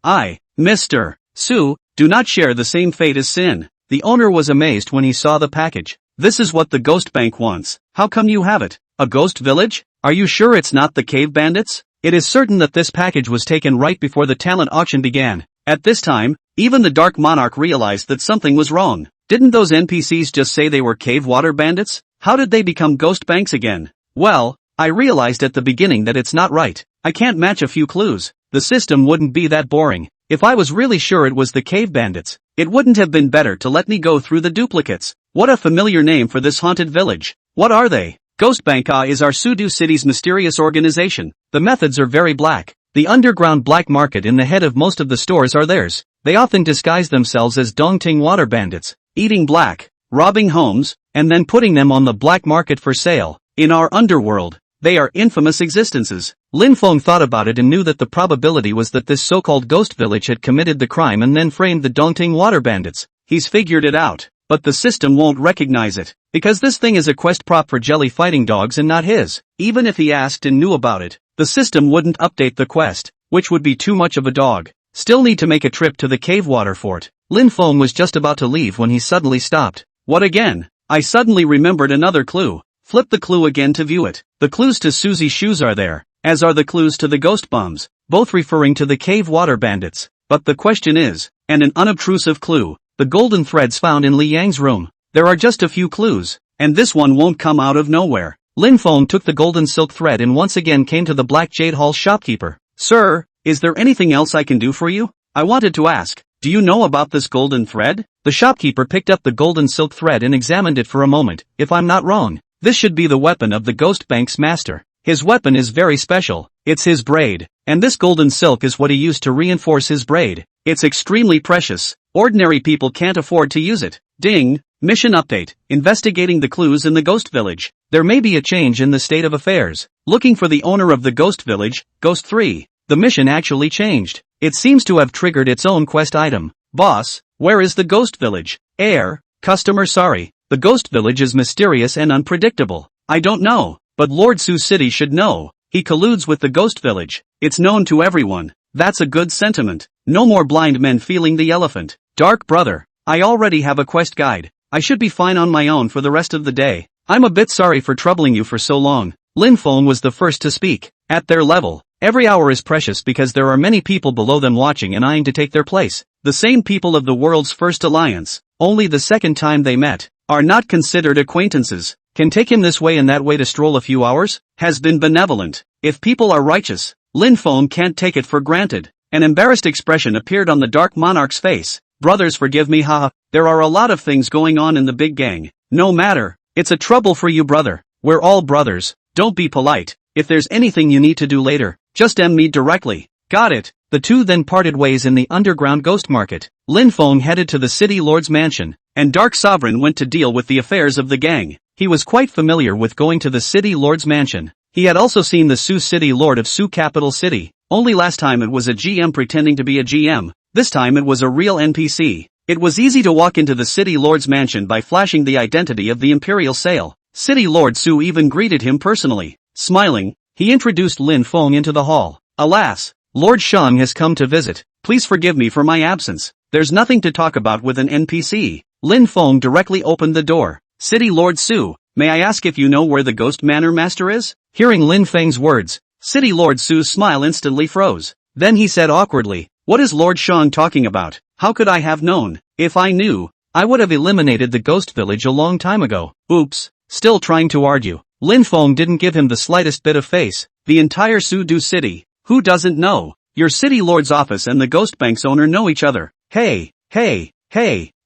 Mr. Su, do not share the same fate as Sin. The owner was amazed when he saw the package. This is what the Ghost Bank wants. How come you have it? A ghost village? Are you sure it's not the cave bandits? It is certain that this package was taken right before the talent auction began. At this time, even the Dark Monarch realized that something was wrong. Didn't those NPCs just say they were cave water bandits? How did they become ghost banks again? Well, I realized at the beginning that it's not right. I can't match a few clues. The system wouldn't be that boring. If I was really sure it was the cave bandits, it wouldn't have been better to let me go through the duplicates. What a familiar name for this haunted village. What are they? Ghost Banka is our Sudu city's mysterious organization. The methods are very black. The underground black market in the head of most of the stores are theirs. They often disguise themselves as Dongting water bandits, eating black, robbing homes, and then putting them on the black market for sale. In our underworld, they are infamous existences. Lin Feng thought about it and knew that the probability was that this so-called ghost village had committed the crime and then framed the Dongting water bandits. He's figured it out, but the system won't recognize it, because this thing is a quest prop for Jelly Fighting Dogs and not his. Even if he asked and knew about it, the system wouldn't update the quest, which would be too much of a dog. Still need to make a trip to the cave water fort. Lin Feng was just about to leave when he suddenly stopped. What again? I suddenly remembered another clue. Flip the clue again to view it. The clues to Susie's shoes are there, as are the clues to the ghost bombs, both referring to the cave water bandits. But the question is, and an unobtrusive clue, the golden threads found in Li Yang's room. There are just a few clues, and this one won't come out of nowhere. Lin Feng took the golden silk thread and once again came to the Black Jade Hall shopkeeper. Sir, Is there anything else I can do for you? I wanted to ask, do you know about this golden thread? The shopkeeper picked up the golden silk thread and examined it for a moment. If I'm not wrong, this should be the weapon of the Ghost Bank's master. His weapon is very special. It's his braid, and this golden silk is what he used to reinforce his braid. It's extremely precious. Ordinary people can't afford to use it. Ding! Mission update. Investigating the clues in the ghost village. There may be a change in the state of affairs. Looking for the owner of the ghost village, Ghost 3. The mission actually changed. It seems to have triggered its own quest item. Boss, where is the ghost village? Heir, customer sorry. The ghost village is mysterious and unpredictable. I don't know, but Lord Su City should know. He colludes with the ghost village. It's known to everyone. That's a good sentiment. No more blind men feeling the elephant. Dark brother, I already have a quest guide. I should be fine on my own for the rest of the day. I'm a bit sorry for troubling you for so long. Lin Feng was the first to speak. At their level, every hour is precious because there are many people below them watching and eyeing to take their place. The same people of the world's first alliance, only the second time they met, are not considered acquaintances. Can take him this way and that way to stroll a few hours? Has been benevolent. If people are righteous, Lin Feng can't take it for granted. An embarrassed expression appeared on the Dark Monarch's face. Brothers forgive me haha, there are a lot of things going on in the big gang. No matter, it's a trouble for you brother. We're all brothers, don't be polite. If there's anything you need to do later, just me directly. Got it. The two then parted ways in the underground ghost market. Lin Feng headed to the city lord's mansion, and Dark Sovereign went to deal with the affairs of the gang. He was quite familiar with going to the city lord's mansion. He had also seen the Sioux City Lord of Sioux Capital City. Only last time it was a GM pretending to be a GM. This time it was a real NPC. It was easy to walk into the City Lord's mansion by flashing the identity of the Imperial Sale. City Lord Su even greeted him personally. Smiling, he introduced Lin Feng into the hall. Alas, Lord Shang has come to visit. Please forgive me for my absence. There's nothing to talk about with an NPC. Lin Feng directly opened the door. City Lord Su, may I ask if you know where the Ghost Manor Master is? Hearing Lin Feng's words, City Lord Su's smile instantly froze. Then he said awkwardly, what is Lord Shang talking about? How could I have known? If I knew, I would have eliminated the ghost village a long time ago. Oops, still trying to argue. Lin Feng didn't give him the slightest bit of face. The entire Sudu city. Who doesn't know? Your city lord's office and the ghost bank's owner know each other. Hey,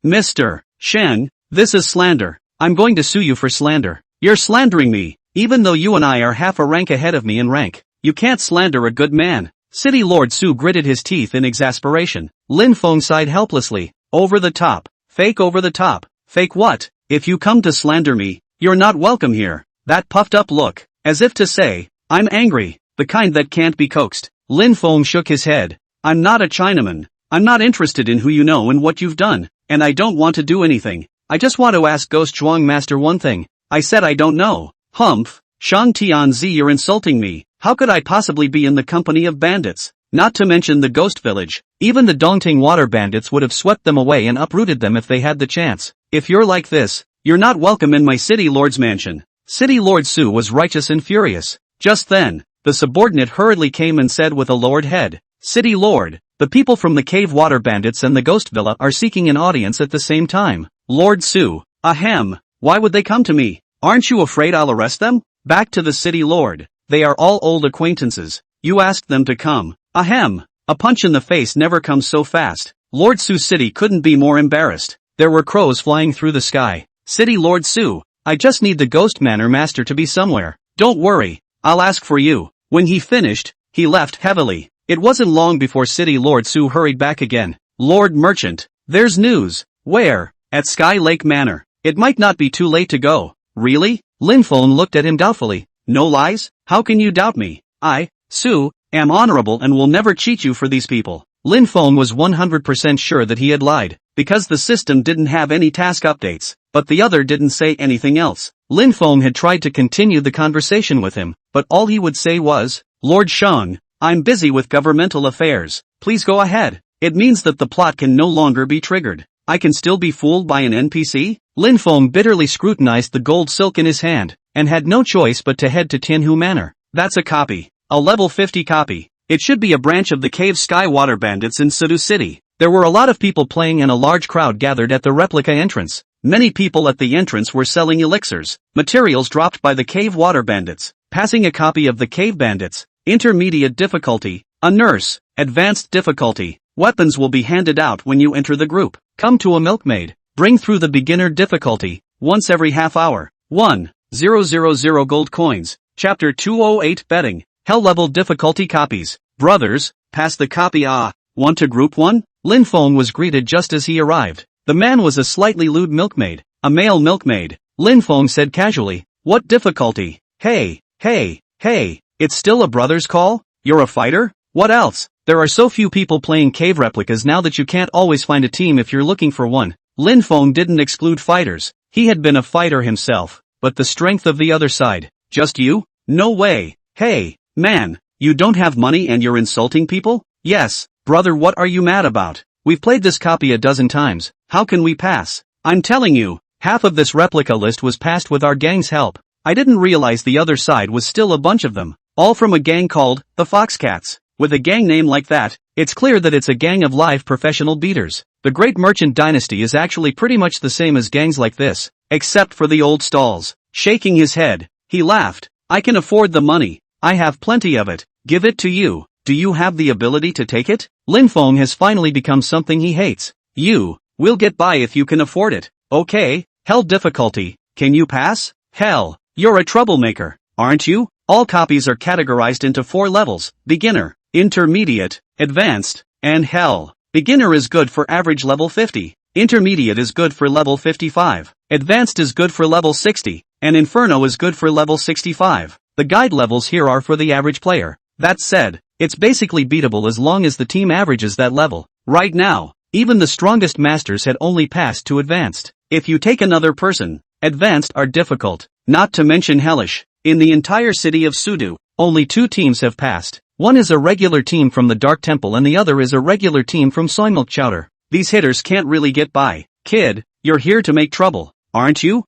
Mr. Shang, this is slander. I'm going to sue you for slander. You're slandering me, even though you and I are half a rank ahead of me in rank. You can't slander a good man. City Lord Su gritted his teeth in exasperation. Lin Feng sighed helplessly. Over the top. Fake over the top. Fake what? If you come to slander me, you're not welcome here. That puffed up look, as if to say, I'm angry, the kind that can't be coaxed. Lin Feng shook his head. I'm not a Chinaman. I'm not interested in who you know and what you've done, and I don't want to do anything. I just want to ask Ghost Zhuang Master one thing. I said I don't know. Humph, Shang Tianzi, you're insulting me. How could I possibly be in the company of bandits? Not to mention the ghost village. Even the Dongting water bandits would have swept them away and uprooted them if they had the chance. If you're like this, you're not welcome in my city lord's mansion. City Lord Su was righteous and furious. Just then, the subordinate hurriedly came and said with a lowered head, City Lord, the people from the cave water bandits and the ghost villa are seeking an audience at the same time. Lord Su, ahem, why would they come to me? Aren't you afraid I'll arrest them? Back to the city lord. They are all old acquaintances. You asked them to come. Ahem. A punch in the face never comes so fast. Lord Su City couldn't be more embarrassed. There were crows flying through the sky. City Lord Su, I just need the Ghost Manor Master to be somewhere. Don't worry, I'll ask for you. When he finished, he left heavily. It wasn't long before City Lord Su hurried back again. Lord Merchant, there's news. Where? At Sky Lake Manor. It might not be too late to go. Really? Lin Feng looked at him doubtfully. No lies? How can you doubt me? I, Su, am honorable and will never cheat you for these people. Lin Feng was 100% sure that he had lied, because the system didn't have any task updates, but the other didn't say anything else. Lin Feng had tried to continue the conversation with him, but all he would say was, Lord Shang, I'm busy with governmental affairs, please go ahead. It means that the plot can no longer be triggered. I can still be fooled by an NPC? Lin Feng bitterly scrutinized the gold silk in his hand, and had no choice but to head to Tianhu Manor. That's a copy. A level 50 copy. It should be a branch of the Cave Sky Water Bandits in Sudu City. There were a lot of people playing and a large crowd gathered at the replica entrance. Many people at the entrance were selling elixirs, materials dropped by the Cave Water Bandits. Passing a copy of the Cave Bandits. Intermediate difficulty. A nurse, Advanced difficulty. Weapons will be handed out when you enter the group. Come to a milkmaid. Bring through the beginner difficulty, once every half hour. 1,000 gold coins. Chapter 208 Betting. Hell level difficulty copies. Brothers, pass the copy. Want to group one? Lin Feng was greeted just as he arrived. The man was a slightly lewd milkmaid, a male milkmaid. Lin Feng said casually, what difficulty? Hey, it's still a brother's call? You're a fighter? What else? There are so few people playing cave replicas now that you can't always find a team if you're looking for one. Lin Feng didn't exclude fighters. He had been a fighter himself, but the strength of the other side. Just you? No way. Hey, man, you don't have money and you're insulting people? Yes, brother, what are you mad about? We've played this copy a dozen times. How can we pass? I'm telling you, half of this replica list was passed with our gang's help. I didn't realize the other side was still a bunch of them, all from a gang called the Foxcats. With a gang name like that, it's clear that it's a gang of live professional beaters. The Great Merchant Dynasty is actually pretty much the same as gangs like this, except for the old stalls. Shaking his head, he laughed. I can afford the money. I have plenty of it. Give it to you. Do you have the ability to take it? Lin Feng has finally become something he hates. We'll get by if you can afford it. Okay, hell difficulty. Can you pass? Hell, you're a troublemaker, aren't you? All copies are categorized into 4 levels: beginner, intermediate, advanced, and hell. Beginner is good for average level 50. Intermediate is good for level 55. Advanced is good for level 60. And Inferno is good for level 65. The guide levels here are for the average player. That said, it's basically beatable as long as the team averages that level. Right now, even the strongest masters had only passed to advanced. If you take another person, advanced are difficult, not to mention hellish. In the entire city of Sudu, only 2 teams have passed. One is a regular team from the Dark Temple and the other is a regular team from Soymilk Chowder. These hitters can't really get by. Kid, you're here to make trouble, aren't you?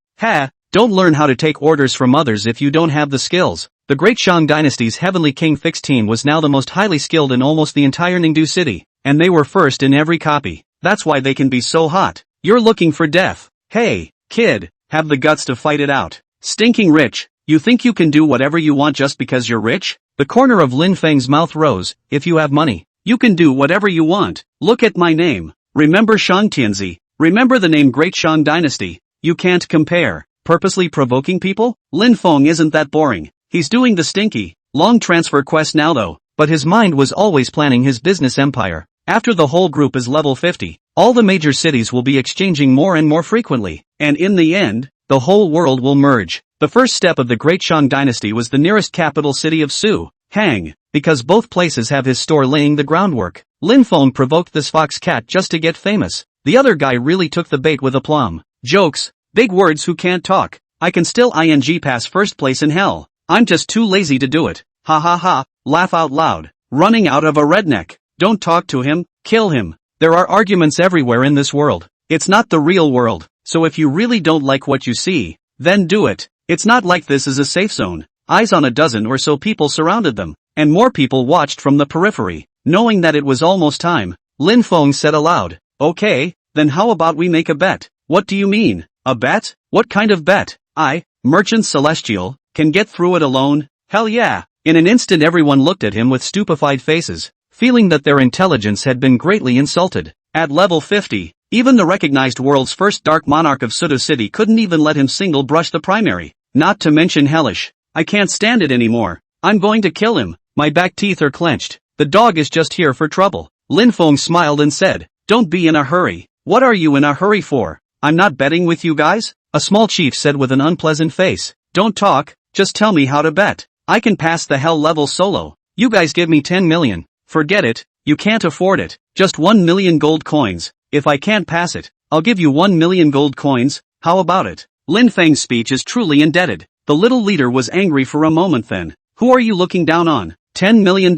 Don't learn how to take orders from others if you don't have the skills. The Great Shang Dynasty's Heavenly King Fixed team was now the most highly skilled in almost the entire Ningdu city, and they were first in every copy. That's why they can be so hot. You're looking for death. Hey, kid, have the guts to fight it out. Stinking rich, you think you can do whatever you want just because you're rich? The corner of Lin Feng's mouth rose. If you have money, you can do whatever you want. Look at my name. Remember Shang Tianzi. Remember the name Great Shang Dynasty. You can't compare. Purposely provoking people? Lin Feng isn't that boring. He's doing the stinky, long transfer quest now though, but his mind was always planning his business empire. After the whole group is level 50, all the major cities will be exchanging more and more frequently, and in the end, the whole world will merge. The first step of the Great Shang Dynasty was the nearest capital city of Su, Hang, because both places have his store laying the groundwork. Lin Feng provoked this fox cat just to get famous. The other guy really took the bait with aplomb. Jokes, big words who can't talk. I can still pass first place in hell. I'm just too lazy to do it. Ha ha ha, laugh out loud. Running out of a redneck. Don't talk to him, kill him. There are arguments everywhere in this world. It's not the real world, so if you really don't like what you see, then do it. It's not like this is a safe zone. Eyes on a dozen or so people surrounded them, and more people watched from the periphery. Knowing that it was almost time, Lin Feng said aloud, okay, then how about we make a bet? What do you mean, a bet? What kind of bet? Merchant Celestial, can get through it alone? Hell yeah. In an instant everyone looked at him with stupefied faces, feeling that their intelligence had been greatly insulted. At level 50, even the recognized world's first dark monarch of Sudo City couldn't even let him single brush the primary. Not to mention hellish. I can't stand it anymore. I'm going to kill him. My back teeth are clenched. The dog is just here for trouble. Lin Feng smiled and said, don't be in a hurry. What are you in a hurry for? I'm not betting with you guys? A small chief said with an unpleasant face. Don't talk, just tell me how to bet. I can pass the hell level solo. You guys give me 10 million. Forget it, you can't afford it. Just 1 million gold coins. If I can't pass it, I'll give you 1 million gold coins. How about it? Lin Feng's speech is truly indebted. The little leader was angry for a moment then. Who are you looking down on? $10 million?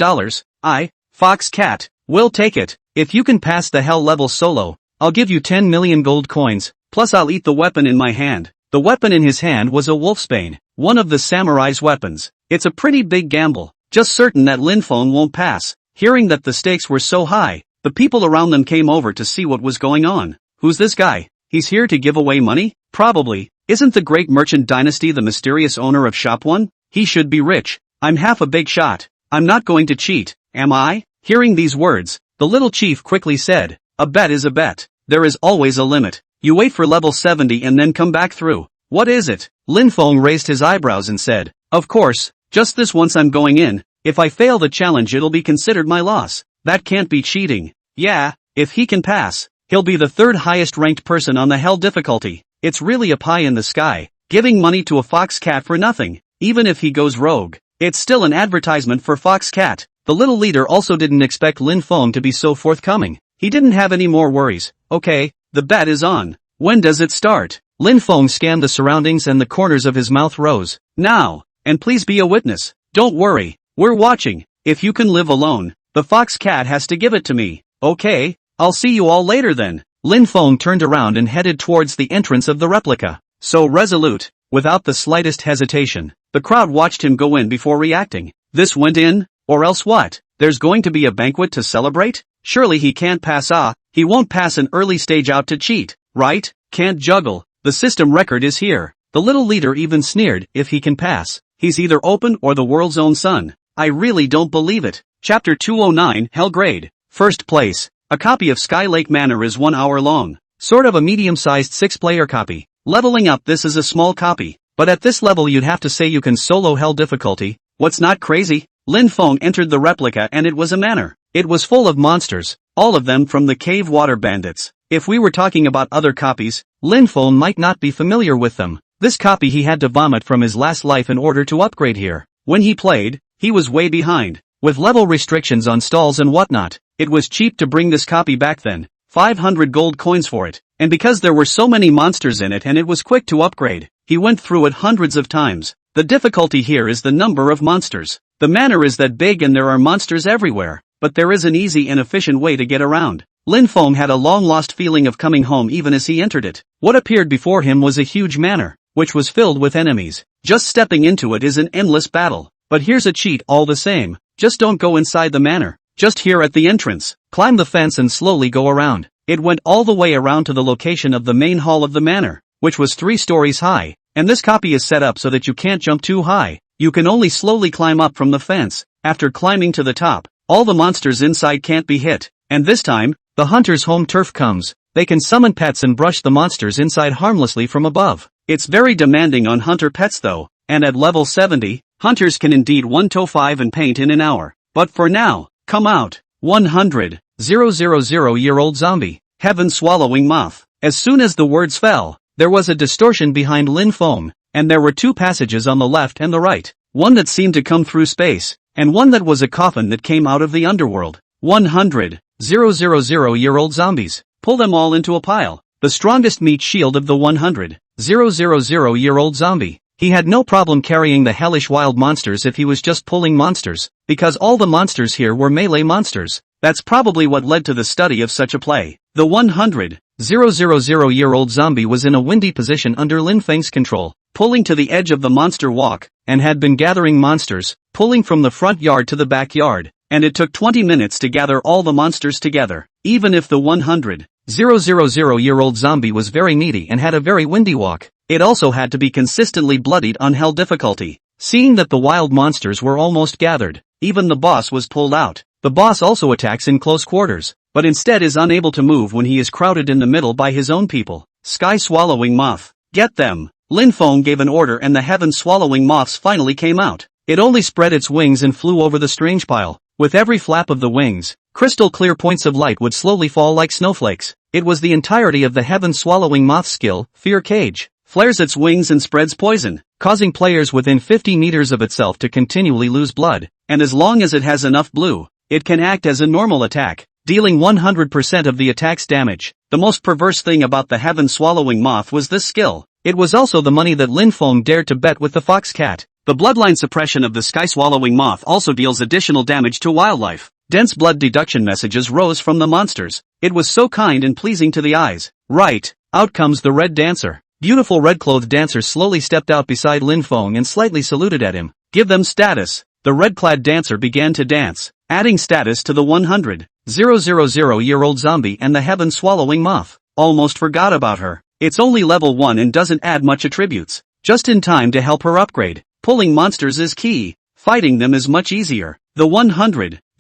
Fox Cat, will take it. If you can pass the hell level solo, I'll give you 10 million gold coins, plus I'll eat the weapon in my hand. The weapon in his hand was a wolfsbane, one of the samurai's weapons. It's a pretty big gamble, just certain that Lin Feng won't pass. Hearing that the stakes were so high, the people around them came over to see what was going on. Who's this guy? He's here to give away money? Probably. Isn't the Great Merchant Dynasty the mysterious owner of Shop 1? He should be rich. I'm half a big shot. I'm not going to cheat, am I? Hearing these words, the little chief quickly said, "A bet is a bet. There is always a limit. You wait for level 70 and then come back through." "What is it?" Lin Feng raised his eyebrows and said, "Of course, just this once I'm going in. If I fail the challenge it'll be considered my loss. That can't be cheating." "Yeah, if he can pass, he'll be the third highest ranked person on the hell difficulty. It's really a pie in the sky, giving money to a fox cat for nothing. Even if he goes rogue, it's still an advertisement for fox cat." The little leader also didn't expect Lin Feng to be so forthcoming. He didn't have any more worries. "Okay, the bet is on. When does it start?" Lin Feng scanned the surroundings and the corners of his mouth rose. "Now, and please be a witness. Don't worry, we're watching. If you can live alone, the fox cat has to give it to me. Okay, I'll see you all later then." Lin Feng turned around and headed towards the entrance of the replica. So resolute, without the slightest hesitation, the crowd watched him go in before reacting. This went in, or else what? There's going to be a banquet to celebrate? Surely he can't pass. He won't pass an early stage out to cheat, right? Can't juggle. The system record is here. The little leader even sneered, "If he can pass, he's either open or the world's own son." I really don't believe it. Chapter 209 Hellgrade. First place. A copy of Sky Lake Manor is 1 hour long. Sort of a medium-sized 6-player copy. Leveling up this is a small copy, but at this level you'd have to say you can solo hell difficulty. What's not crazy? Lin Feng entered the replica and it was a manor. It was full of monsters, all of them from the cave water bandits. If we were talking about other copies, Lin Feng might not be familiar with them. This copy he had to vomit from his last life in order to upgrade here. When he played, he was way behind. With level restrictions on stalls and whatnot, it was cheap to bring this copy back then. 500 gold coins for it. And because there were so many monsters in it and it was quick to upgrade, he went through it hundreds of times. The difficulty here is the number of monsters. The manor is that big and there are monsters everywhere, but there is an easy and efficient way to get around. Lin Feng had a long-lost feeling of coming home even as he entered it. What appeared before him was a huge manor, which was filled with enemies. Just stepping into it is an endless battle. But here's a cheat all the same. Just don't go inside the manor. Just here at the entrance, climb the fence and slowly go around. It went all the way around to the location of the main hall of the manor, which was 3 stories high, and this copy is set up so that you can't jump too high. You can only slowly climb up from the fence. After climbing to the top, all the monsters inside can't be hit, and this time, the hunter's home turf comes. They can summon pets and brush the monsters inside harmlessly from above. It's very demanding on hunter pets though, and at level 70, hunters can indeed 1-5 and paint in an hour. But for now, come out. 100,000-year-old zombie, heaven-swallowing moth. As soon as the words fell, there was a distortion behind Lin Feng, and there were 2 passages on the left and the right. One that seemed to come through space, and one that was a coffin that came out of the underworld. 100,000-year-old zombies. Pull them all into a pile. The strongest meat shield of the 100,000-year-old zombie. He had no problem carrying the hellish wild monsters if he was just pulling monsters, because all the monsters here were melee monsters. That's probably what led to the study of such a play. The 100,000-year-old zombie was in a windy position under Lin Feng's control, pulling to the edge of the monster walk, and had been gathering monsters, pulling from the front yard to the backyard, and it took 20 minutes to gather all the monsters together. Even if the 100,000-year-old zombie was very needy and had a very windy walk, it also had to be consistently bloodied on hell difficulty. Seeing that the wild monsters were almost gathered, even the boss was pulled out. The boss also attacks in close quarters, but instead is unable to move when he is crowded in the middle by his own people. Sky-swallowing moth. Get them. Lin Feng gave an order and the heaven-swallowing moths finally came out. It only spread its wings and flew over the strange pile. With every flap of the wings, crystal clear points of light would slowly fall like snowflakes. It was the entirety of the heaven-swallowing moth skill, Fear Cage. Flares its wings and spreads poison, causing players within 50 meters of itself to continually lose blood, and as long as it has enough blue, it can act as a normal attack, dealing 100% of the attack's damage. The most perverse thing about the heaven-swallowing moth was this skill. It was also the money that Lin Feng dared to bet with the fox cat. The bloodline suppression of the sky-swallowing moth also deals additional damage to wildlife. Dense blood deduction messages rose from the monsters. It was so kind and pleasing to the eyes. Right, out comes the red dancer. Beautiful red-clothed dancer slowly stepped out beside Lin Feng and slightly saluted at him. Give them status. The red-clad dancer began to dance, adding status to the 100,000-year-old zombie and the heaven-swallowing moth. Almost forgot about her. It's only level 1 and doesn't add much attributes. Just in time to help her upgrade. Pulling monsters is key. Fighting them is much easier. The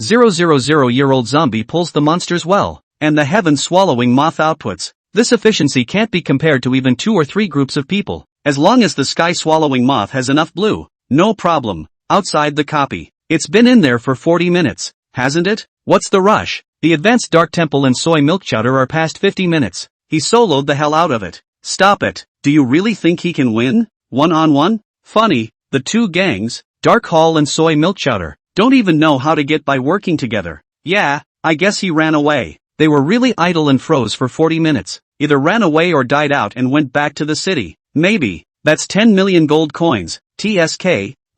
000-year-old zombie pulls the monster's well, and the heaven-swallowing moth outputs. This efficiency can't be compared to even 2 or 3 groups of people. As long as the sky-swallowing moth has enough blue, no problem. Outside the copy. It's been in there for 40 minutes, hasn't it? What's the rush? The advanced dark temple and soy milk chowder are past 50 minutes. He soloed the hell out of it. Stop it. Do you really think he can win? One-on-one? Funny, the 2 gangs, Dark Hall and soy milk chowder, don't even know how to get by working together. Yeah, I guess he ran away. They were really idle and froze for 40 minutes. Either ran away or died out and went back to the city. Maybe. That's 10 million gold coins. TSK.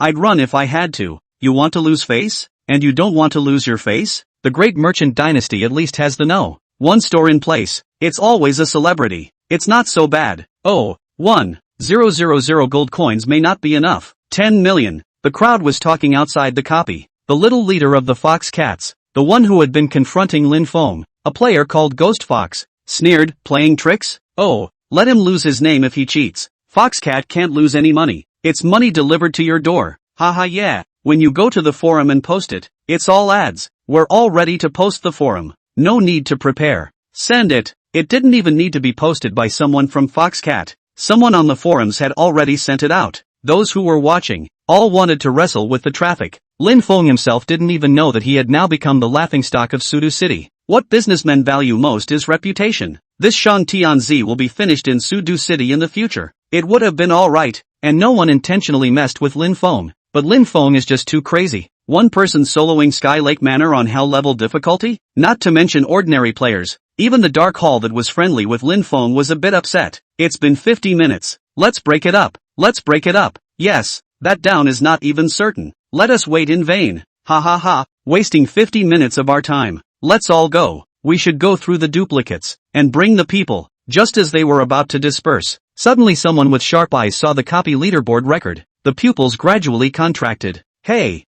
I'd run if I had to. You want to lose face? And you don't want to lose your face? The great merchant dynasty at least has the no. 1 store in place. It's always a celebrity. It's not so bad. Oh, 1,000 gold coins may not be enough. 10 million. The crowd was talking outside the copy. The little leader of the Fox Cats, the one who had been confronting Lin Feng, a player called Ghost Fox, sneered, playing tricks? Oh, let him lose his name if he cheats. Foxcat can't lose any money. It's money delivered to your door. Haha yeah. When you go to the forum and post it, it's all ads. We're all ready to post the forum. No need to prepare. Send it. It didn't even need to be posted by someone from Foxcat. Someone on the forums had already sent it out. Those who were watching, all wanted to wrestle with the traffic. Lin Feng himself didn't even know that he had now become the laughingstock of Sudu City. What businessmen value most is reputation. This Shang Tianzi will be finished in Sudu City in the future. It would have been alright, and no one intentionally messed with Lin Feng. But Lin Feng is just too crazy. One person soloing Sky Lake Manor on hell level difficulty? Not to mention ordinary players. Even the Dark Hall that was friendly with Lin Feng was a bit upset. It's been 50 minutes. Let's break it up. Let's break it up. Yes, that down is not even certain. Let us wait in vain. Ha ha ha, wasting 50 minutes of our time. Let's all go. We should go through the duplicates, and bring the people. Just as they were about to disperse, suddenly someone with sharp eyes saw the copy leaderboard record. The pupils gradually contracted. Hey,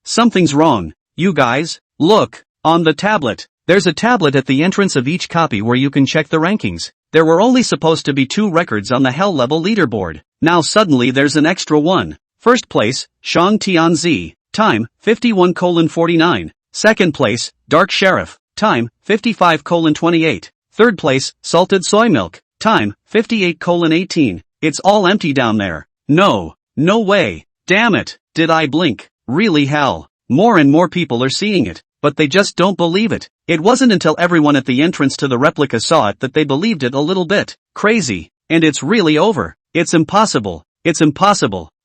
something's wrong. You guys, look, on the tablet. There's a tablet at the entrance of each copy where you can check the rankings. There were only supposed to be 2 records on the hell level leaderboard. Now suddenly there's an extra one. First place, Shang Tianzi, time, 51:49. Second place, Dark Sheriff, time, 55:28. Third place, Salted Soy Milk, time, 58:18. It's all empty down there. No way. Damn it, did I blink? Really hell. More and more people are seeing it, but they just don't believe it. It wasn't until everyone at the entrance to the replica saw it that they believed it a little bit. Crazy. And it's really over. It's impossible.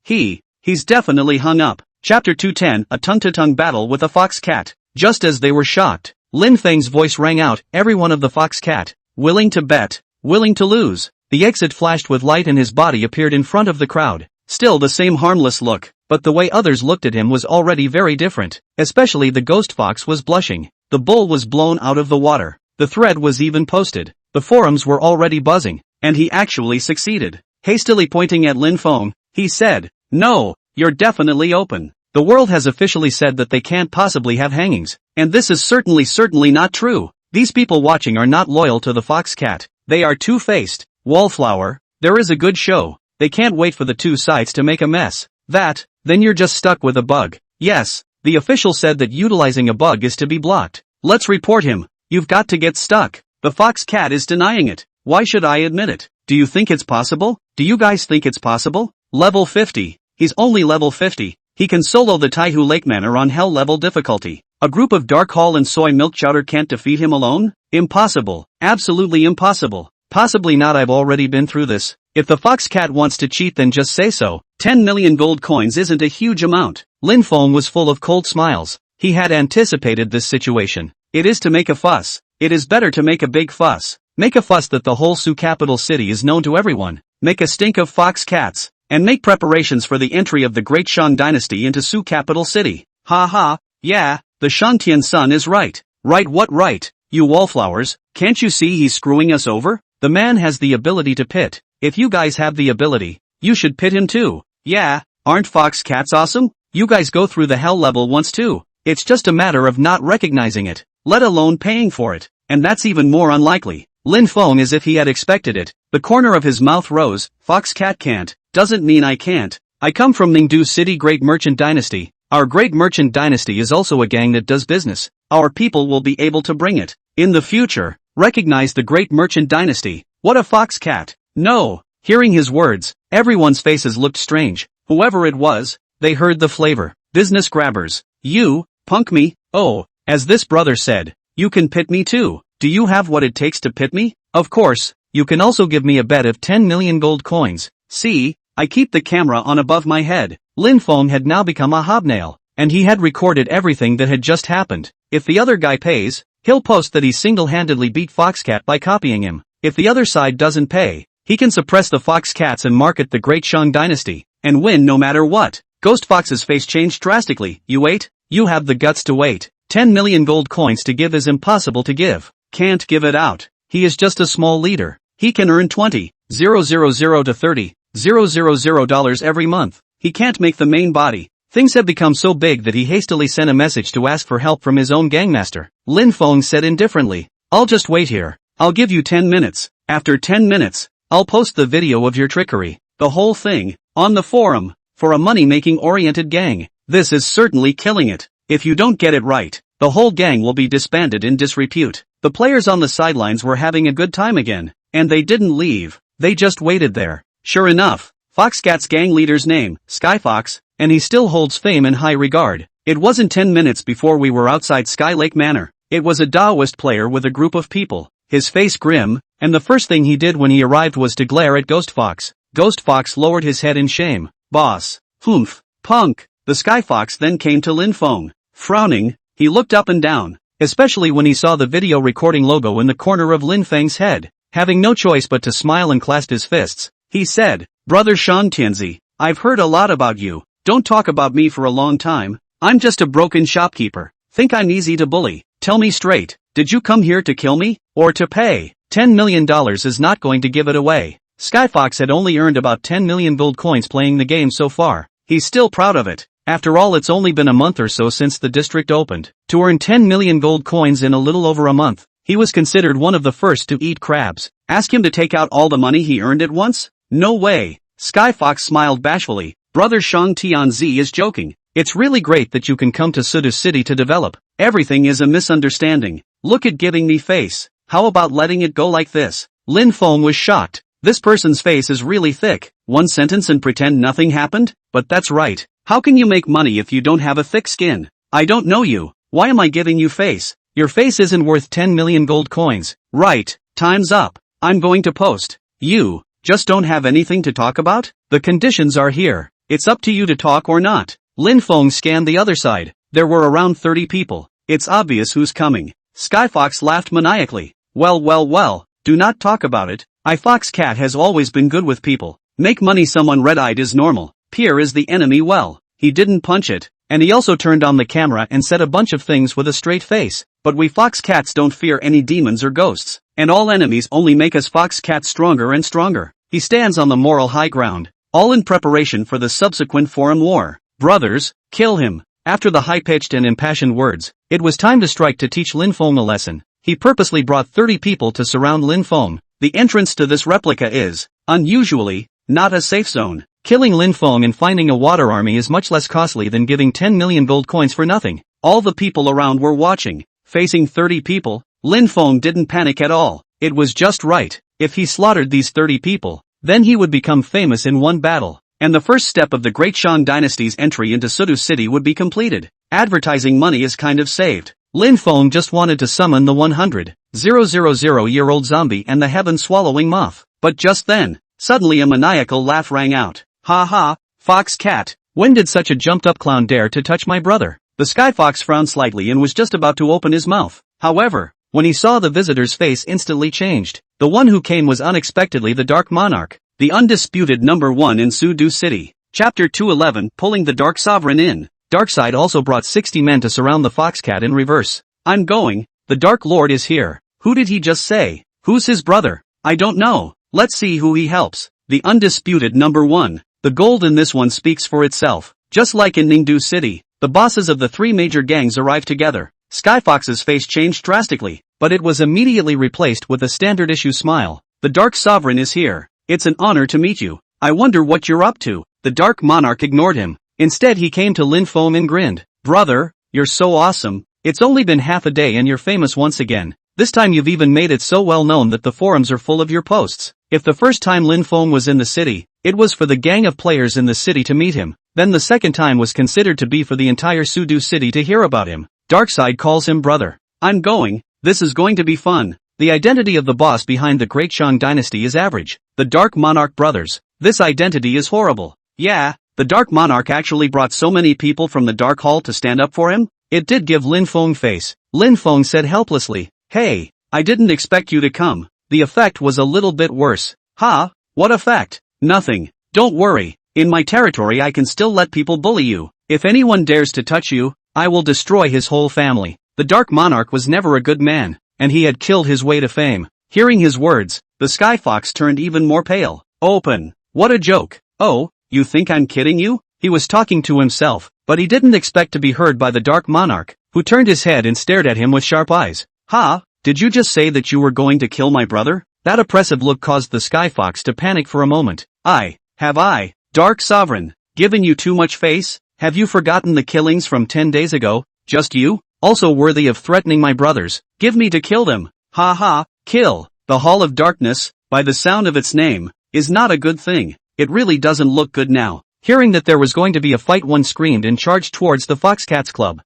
He's definitely hung up. Chapter 210, a tongue-to-tongue battle with a fox cat. Just as they were shocked, Lin Feng's voice rang out, every one of the fox cat. Willing to bet. Willing to lose. The exit flashed with light and his body appeared in front of the crowd. Still the same harmless look, but the way others looked at him was already very different. Especially the ghost fox was blushing. The bull was blown out of the water. The thread was even posted. The forums were already buzzing, and he actually succeeded. Hastily pointing at Lin Feng, he said, "No, you're definitely open. The world has officially said that they can't possibly have hangings, and this is certainly not true. These people watching are not loyal to the fox cat. They are two-faced. Wallflower, there is a good show. They can't wait for the 2 sides to make a mess. Then you're just stuck with a bug. Yes, the official said that utilizing a bug is to be blocked. Let's report him. You've got to get stuck. The fox cat is denying it. Why should I admit it? Do you think it's possible? Do you guys think it's possible? Level 50. He's only level 50. He can solo the Taihu Lake Manor on hell level difficulty. A group of Dark Hall and soy milk chowder can't defeat him alone? Impossible. Absolutely impossible. Possibly not. I've already been through this. If the fox cat wants to cheat then just say so. 10 million gold coins isn't a huge amount. Lin Feng was full of cold smiles. He had anticipated this situation. It is to make a fuss. It is better to make a big fuss. Make a fuss that the whole Su capital city is known to everyone. Make a stink of fox cats. And make preparations for the entry of the great Shang dynasty into Su capital city. Ha ha, yeah, the Shangtian son is right. Right what right? You wallflowers, can't you see he's screwing us over? The man has the ability to pit. If you guys have the ability, you should pit him too. Yeah, aren't fox cats awesome? You guys go through the hell level once too. It's just a matter of not recognizing it, let alone paying for it. And that's even more unlikely. Lin Feng as if he had expected it. The corner of his mouth rose. Fox cat can't. Doesn't mean I can't. I come from Ningdu City Great Merchant Dynasty. Our great merchant dynasty is also a gang that does business. Our people will be able to bring it. In the future, recognize the great merchant dynasty. What a fox cat. No. Hearing his words, everyone's faces looked strange. Whoever it was, they heard the flavor. Business grabbers. You, punk me? Oh, as this brother said, you can pit me too. Do you have what it takes to pit me? Of course, you can also give me a bet of 10 million gold coins. See, I keep the camera on above my head. Lin Feng had now become a hobnail, and he had recorded everything that had just happened. If the other guy pays, he'll post that he single-handedly beat Foxcat by copying him. If the other side doesn't pay, he can suppress the Fox Cats and market the Great Shang Dynasty, and win no matter what. Ghost Fox's face changed drastically. You wait? You have the guts to wait. 10 million gold coins to give is impossible to give. Can't give it out. He is just a small leader. He can earn 20,000 to 30,000 dollars every month. He can't make the main body. Things have become so big that he hastily sent a message to ask for help from his own gangmaster. Lin Feng said indifferently, I'll just wait here. I'll give you 10 minutes. After 10 minutes, I'll post the video of your trickery. The whole thing, on the forum, for a money-making oriented gang. This is certainly killing it. If you don't get it right, the whole gang will be disbanded in disrepute. The players on the sidelines were having a good time again, and they didn't leave. They just waited there. Sure enough, Foxcat's gang leader's name, Skyfox, and he still holds fame in high regard. It wasn't 10 minutes before we were outside Sky Lake Manor. It was a Taoist player with a group of people, his face grim, and the first thing he did when he arrived was to glare at Ghost Fox. Ghost Fox lowered his head in shame. Boss. Humph. Punk. The Skyfox then came to Lin Feng. Frowning, he looked up and down, especially when he saw the video recording logo in the corner of Lin Feng's head. Having no choice but to smile and clasp his fists, he said, Brother Shang Tianzi, I've heard a lot about you. Don't talk about me for a long time. I'm just a broken shopkeeper. Think I'm easy to bully. Tell me straight, did you come here to kill me, or to pay? $10 million is not going to give it away. Skyfox had only earned about 10 million gold coins playing the game so far. He's still proud of it. After all, it's only been a month or so since the district opened. To earn 10 million gold coins in a little over a month, he was considered one of the first to eat crabs. Ask him to take out all the money he earned at once? No way. Skyfox smiled bashfully. Brother Shang Tianzi is joking. It's really great that you can come to Sudu City to develop. Everything is a misunderstanding. Look at giving me face. How about letting it go like this? Lin Feng was shocked. This person's face is really thick. One sentence and pretend nothing happened? But that's right. How can you make money if you don't have a thick skin? I don't know you. Why am I giving you face? Your face isn't worth 10 million gold coins. Right, time's up. I'm going to post. You just don't have anything to talk about? The conditions are here. It's up to you to talk or not. Lin Feng scanned the other side. There were around 30 people. It's obvious who's coming. Skyfox laughed maniacally. Well, do not talk about it. Fox Cat has always been good with people. Make money someone red-eyed is normal. Pierre is the enemy. Well, he didn't punch it, and he also turned on the camera and said a bunch of things with a straight face. But we Fox Cats don't fear any demons or ghosts, and all enemies only make us Fox Cats stronger and stronger. He stands on the moral high ground, all in preparation for the subsequent forum war. Brothers, kill him. After the high-pitched and impassioned words, it was time to strike to teach Lin Feng a lesson. He purposely brought 30 people to surround Lin Feng. The entrance to this replica is, unusually, not a safe zone. Killing Lin Feng and finding a water army is much less costly than giving 10 million gold coins for nothing. All the people around were watching. Facing 30 people, Lin Feng didn't panic at all. It was just right. If he slaughtered these 30 people, then he would become famous in one battle, and the first step of the Great Shang Dynasty's entry into Sudu City would be completed. Advertising money is kind of saved. Lin Feng just wanted to summon the 100,000-year-old zombie and the heaven-swallowing moth. But just then, suddenly a maniacal laugh rang out. Ha ha, Fox Cat, when did such a jumped-up clown dare to touch my brother? The Skyfox frowned slightly and was just about to open his mouth. However, when he saw the visitor's face instantly changed. The one who came was unexpectedly the Dark Monarch, the undisputed #1 in Sudu City. Chapter 211, Pulling the Dark Sovereign in. Darkseid also brought 60 men to surround the Foxcat in reverse. I'm going. The Dark Lord is here. Who did he just say? Who's his brother? I don't know. Let's see who he helps. The undisputed #1. The gold in this one speaks for itself. Just like in Ningdu City, the bosses of the three major gangs arrived together. Skyfox's face changed drastically, but it was immediately replaced with a standard-issue smile. The Dark Sovereign is here. It's an honor to meet you. I wonder what you're up to. The Dark Monarch ignored him. Instead he came to Lin Feng and grinned. Brother, you're so awesome. It's only been half a day and you're famous once again. This time you've even made it so well known that the forums are full of your posts. If the first time Lin Feng was in the city, it was for the gang of players in the city to meet him, then the second time was considered to be for the entire Sudu city to hear about him. Darkside calls him brother. I'm going, this is going to be fun. The identity of the boss behind the Great Shang dynasty is average. The Dark Monarch brothers. This identity is horrible. Yeah, the Dark Monarch actually brought so many people from the Dark Hall to stand up for him? It did give Lin Feng face. Lin Feng said helplessly, hey, I didn't expect you to come. The effect was a little bit worse. Ha, what effect? Nothing. Don't worry, in my territory I can still let people bully you. If anyone dares to touch you, I will destroy his whole family. The Dark Monarch was never a good man, and he had killed his way to fame. Hearing his words, the Sky Fox turned even more pale. Open. What a joke. Oh, you think I'm kidding you? He was talking to himself, but he didn't expect to be heard by the Dark Monarch, who turned his head and stared at him with sharp eyes. Ha, did you just say that you were going to kill my brother? That oppressive look caused the Sky Fox to panic for a moment. Have I, Dark Sovereign, given you too much face? Have you forgotten the killings from 10 days ago? Just you? Also worthy of threatening my brothers? Give me to kill them. Ha ha, kill. The Hall of Darkness, by the sound of its name, is not a good thing. It really doesn't look good now. Hearing that there was going to be a fight, one screamed and charged towards the Foxcats Club.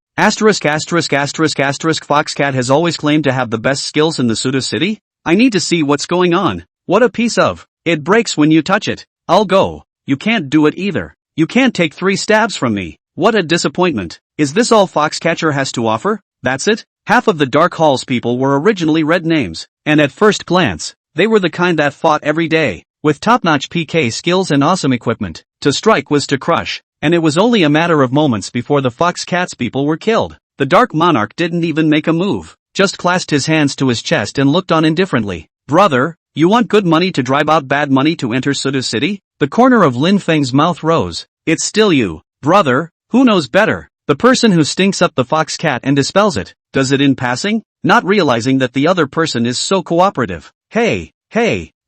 Foxcat has always claimed to have the best skills in the Suda city? I need to see what's going on. What a piece of. It breaks when you touch it. I'll go. You can't do it either. You can't take 3 stabs from me. What a disappointment. Is this all Foxcatcher has to offer? That's it? Half of the Dark Hall's people were originally red names, and at first glance, they were the kind that fought every day, with top-notch PK skills and awesome equipment. To strike was to crush, and it was only a matter of moments before the Foxcats people were killed. The Dark Monarch didn't even make a move, just clasped his hands to his chest and looked on indifferently. Brother, you want good money to drive out bad money to enter Suda City? The corner of Lin Feng's mouth rose. It's still you, brother, who knows better? The person who stinks up the Foxcat and dispels it, does it in passing, not realizing that the other person is so cooperative. Hey,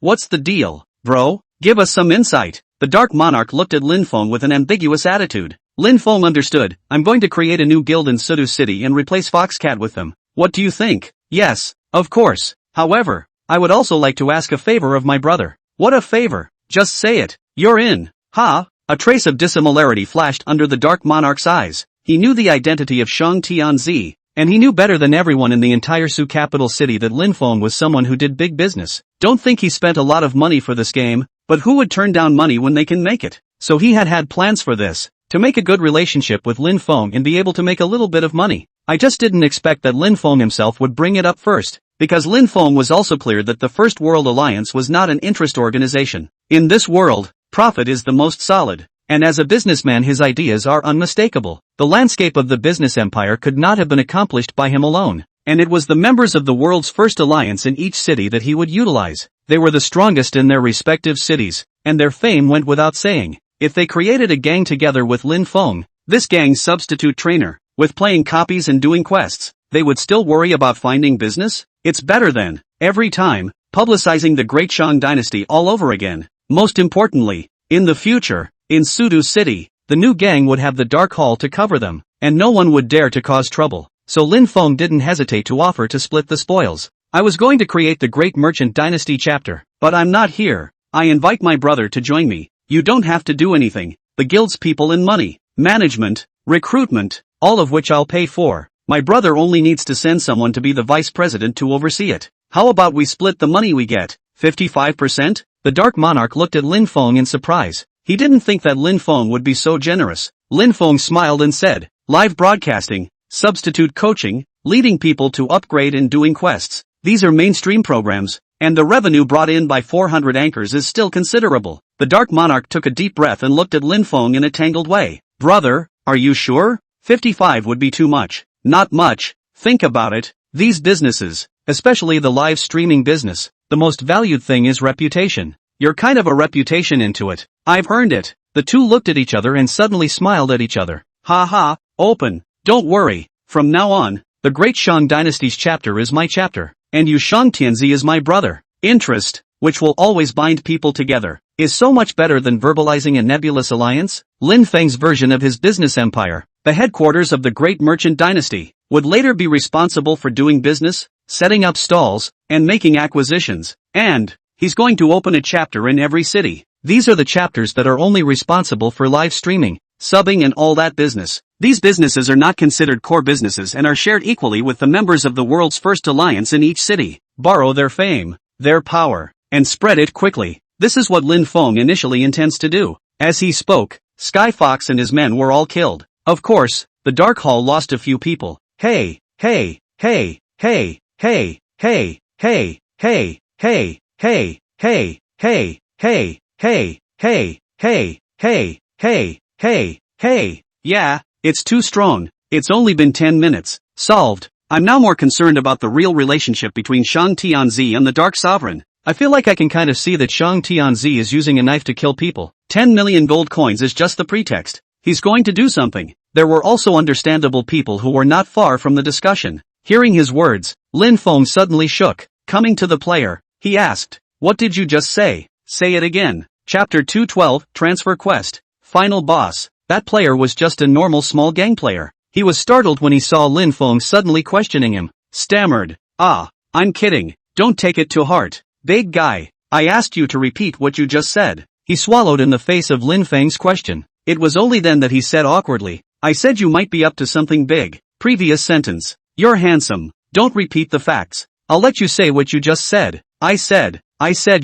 what's the deal, bro? Give us some insight. The Dark Monarch looked at Lin Feng with an ambiguous attitude. Lin Feng understood. I'm going to create a new guild in Sudu City and replace Foxcat with them. What do you think? Yes, of course. However, I would also like to ask a favor of my brother. What a favor? Just say it. You're in. Ha! A trace of dissimilarity flashed under the Dark Monarch's eyes. He knew the identity of Shang Tianzi, and he knew better than everyone in the entire Su capital city that Lin Feng was someone who did big business. Don't think he spent a lot of money for this game, but who would turn down money when they can make it? So he had plans for this, to make a good relationship with Lin Feng and be able to make a little bit of money. I just didn't expect that Lin Feng himself would bring it up first, because Lin Feng was also clear that the First World Alliance was not an interest organization. In this world, profit is the most solid, and as a businessman his ideas are unmistakable. The landscape of the business empire could not have been accomplished by him alone, and it was the members of the world's first alliance in each city that he would utilize. They were the strongest in their respective cities, and their fame went without saying. If they created a gang together with Lin Feng, this gang's substitute trainer, with playing copies and doing quests, they would still worry about finding business? It's better than, every time, publicizing the Great Shang dynasty all over again. Most importantly, in the future, in Sudu City, the new gang would have the Dark Hall to cover them, and no one would dare to cause trouble. So Lin Feng didn't hesitate to offer to split the spoils. I was going to create the Great Merchant Dynasty chapter, but I'm not here. I invite my brother to join me. You don't have to do anything. The guild's people and money, management, recruitment, all of which I'll pay for. My brother only needs to send someone to be the vice president to oversee it. How about we split the money we get? 55%? The Dark Monarch looked at Lin Feng in surprise. He didn't think that Lin Feng would be so generous. Lin Feng smiled and said, live broadcasting, substitute coaching, leading people to upgrade and doing quests. These are mainstream programs, and the revenue brought in by 400 anchors is still considerable. The Dark Monarch took a deep breath and looked at Lin Feng in a tangled way. Brother, are you sure? 55 would be too much. Not much. Think about it. These businesses, especially the live streaming business, the most valued thing is reputation. You're kind of a reputation into it. I've earned it. The two looked at each other and suddenly smiled at each other. Ha ha, open. Don't worry. From now on, the Great Shang Dynasty's chapter is my chapter, and Yu Shang Tianzi is my brother. Interest, which will always bind people together, is so much better than verbalizing a nebulous alliance. Lin Feng's version of his business empire, the headquarters of the great merchant dynasty, would later be responsible for doing business, setting up stalls, and making acquisitions. And he's going to open a chapter in every city. These are the chapters that are only responsible for live streaming, subbing and all that business. These businesses are not considered core businesses and are shared equally with the members of the world's first alliance in each city. Borrow their fame, their power, and spread it quickly. This is what Lin Feng initially intends to do. As he spoke, Sky Fox and his men were all killed. Of course, the Dark Hall lost a few people. Hey, hey, hey, hey, hey, hey, hey, hey, hey, hey, hey, hey, hey, hey, hey, hey, hey, hey, hey, hey, yeah, it's too strong. It's only been 10 minutes. Solved. I'm now more concerned about the real relationship between Shang Tianzi and the Dark Sovereign. I feel like I can kind of see that Shang Tianzi is using a knife to kill people. 10 million gold coins is just the pretext. He's going to do something. There were also understandable people who were not far from the discussion. Hearing his words, Lin Feng suddenly shook. Coming to the player, he asked, "What did you just say? Say it again." Chapter 212, Transfer Quest. Final boss. That player was just a normal small gang player. He was startled when he saw Lin Feng suddenly questioning him. Stammered, I'm kidding. Don't take it to heart. Big guy, I asked you to repeat what you just said." He swallowed in the face of Lin Feng's question. It was only then that he said awkwardly, "I said you might be up to something big." Previous sentence. "You're handsome. Don't repeat the facts. I'll let you say what you just said." I said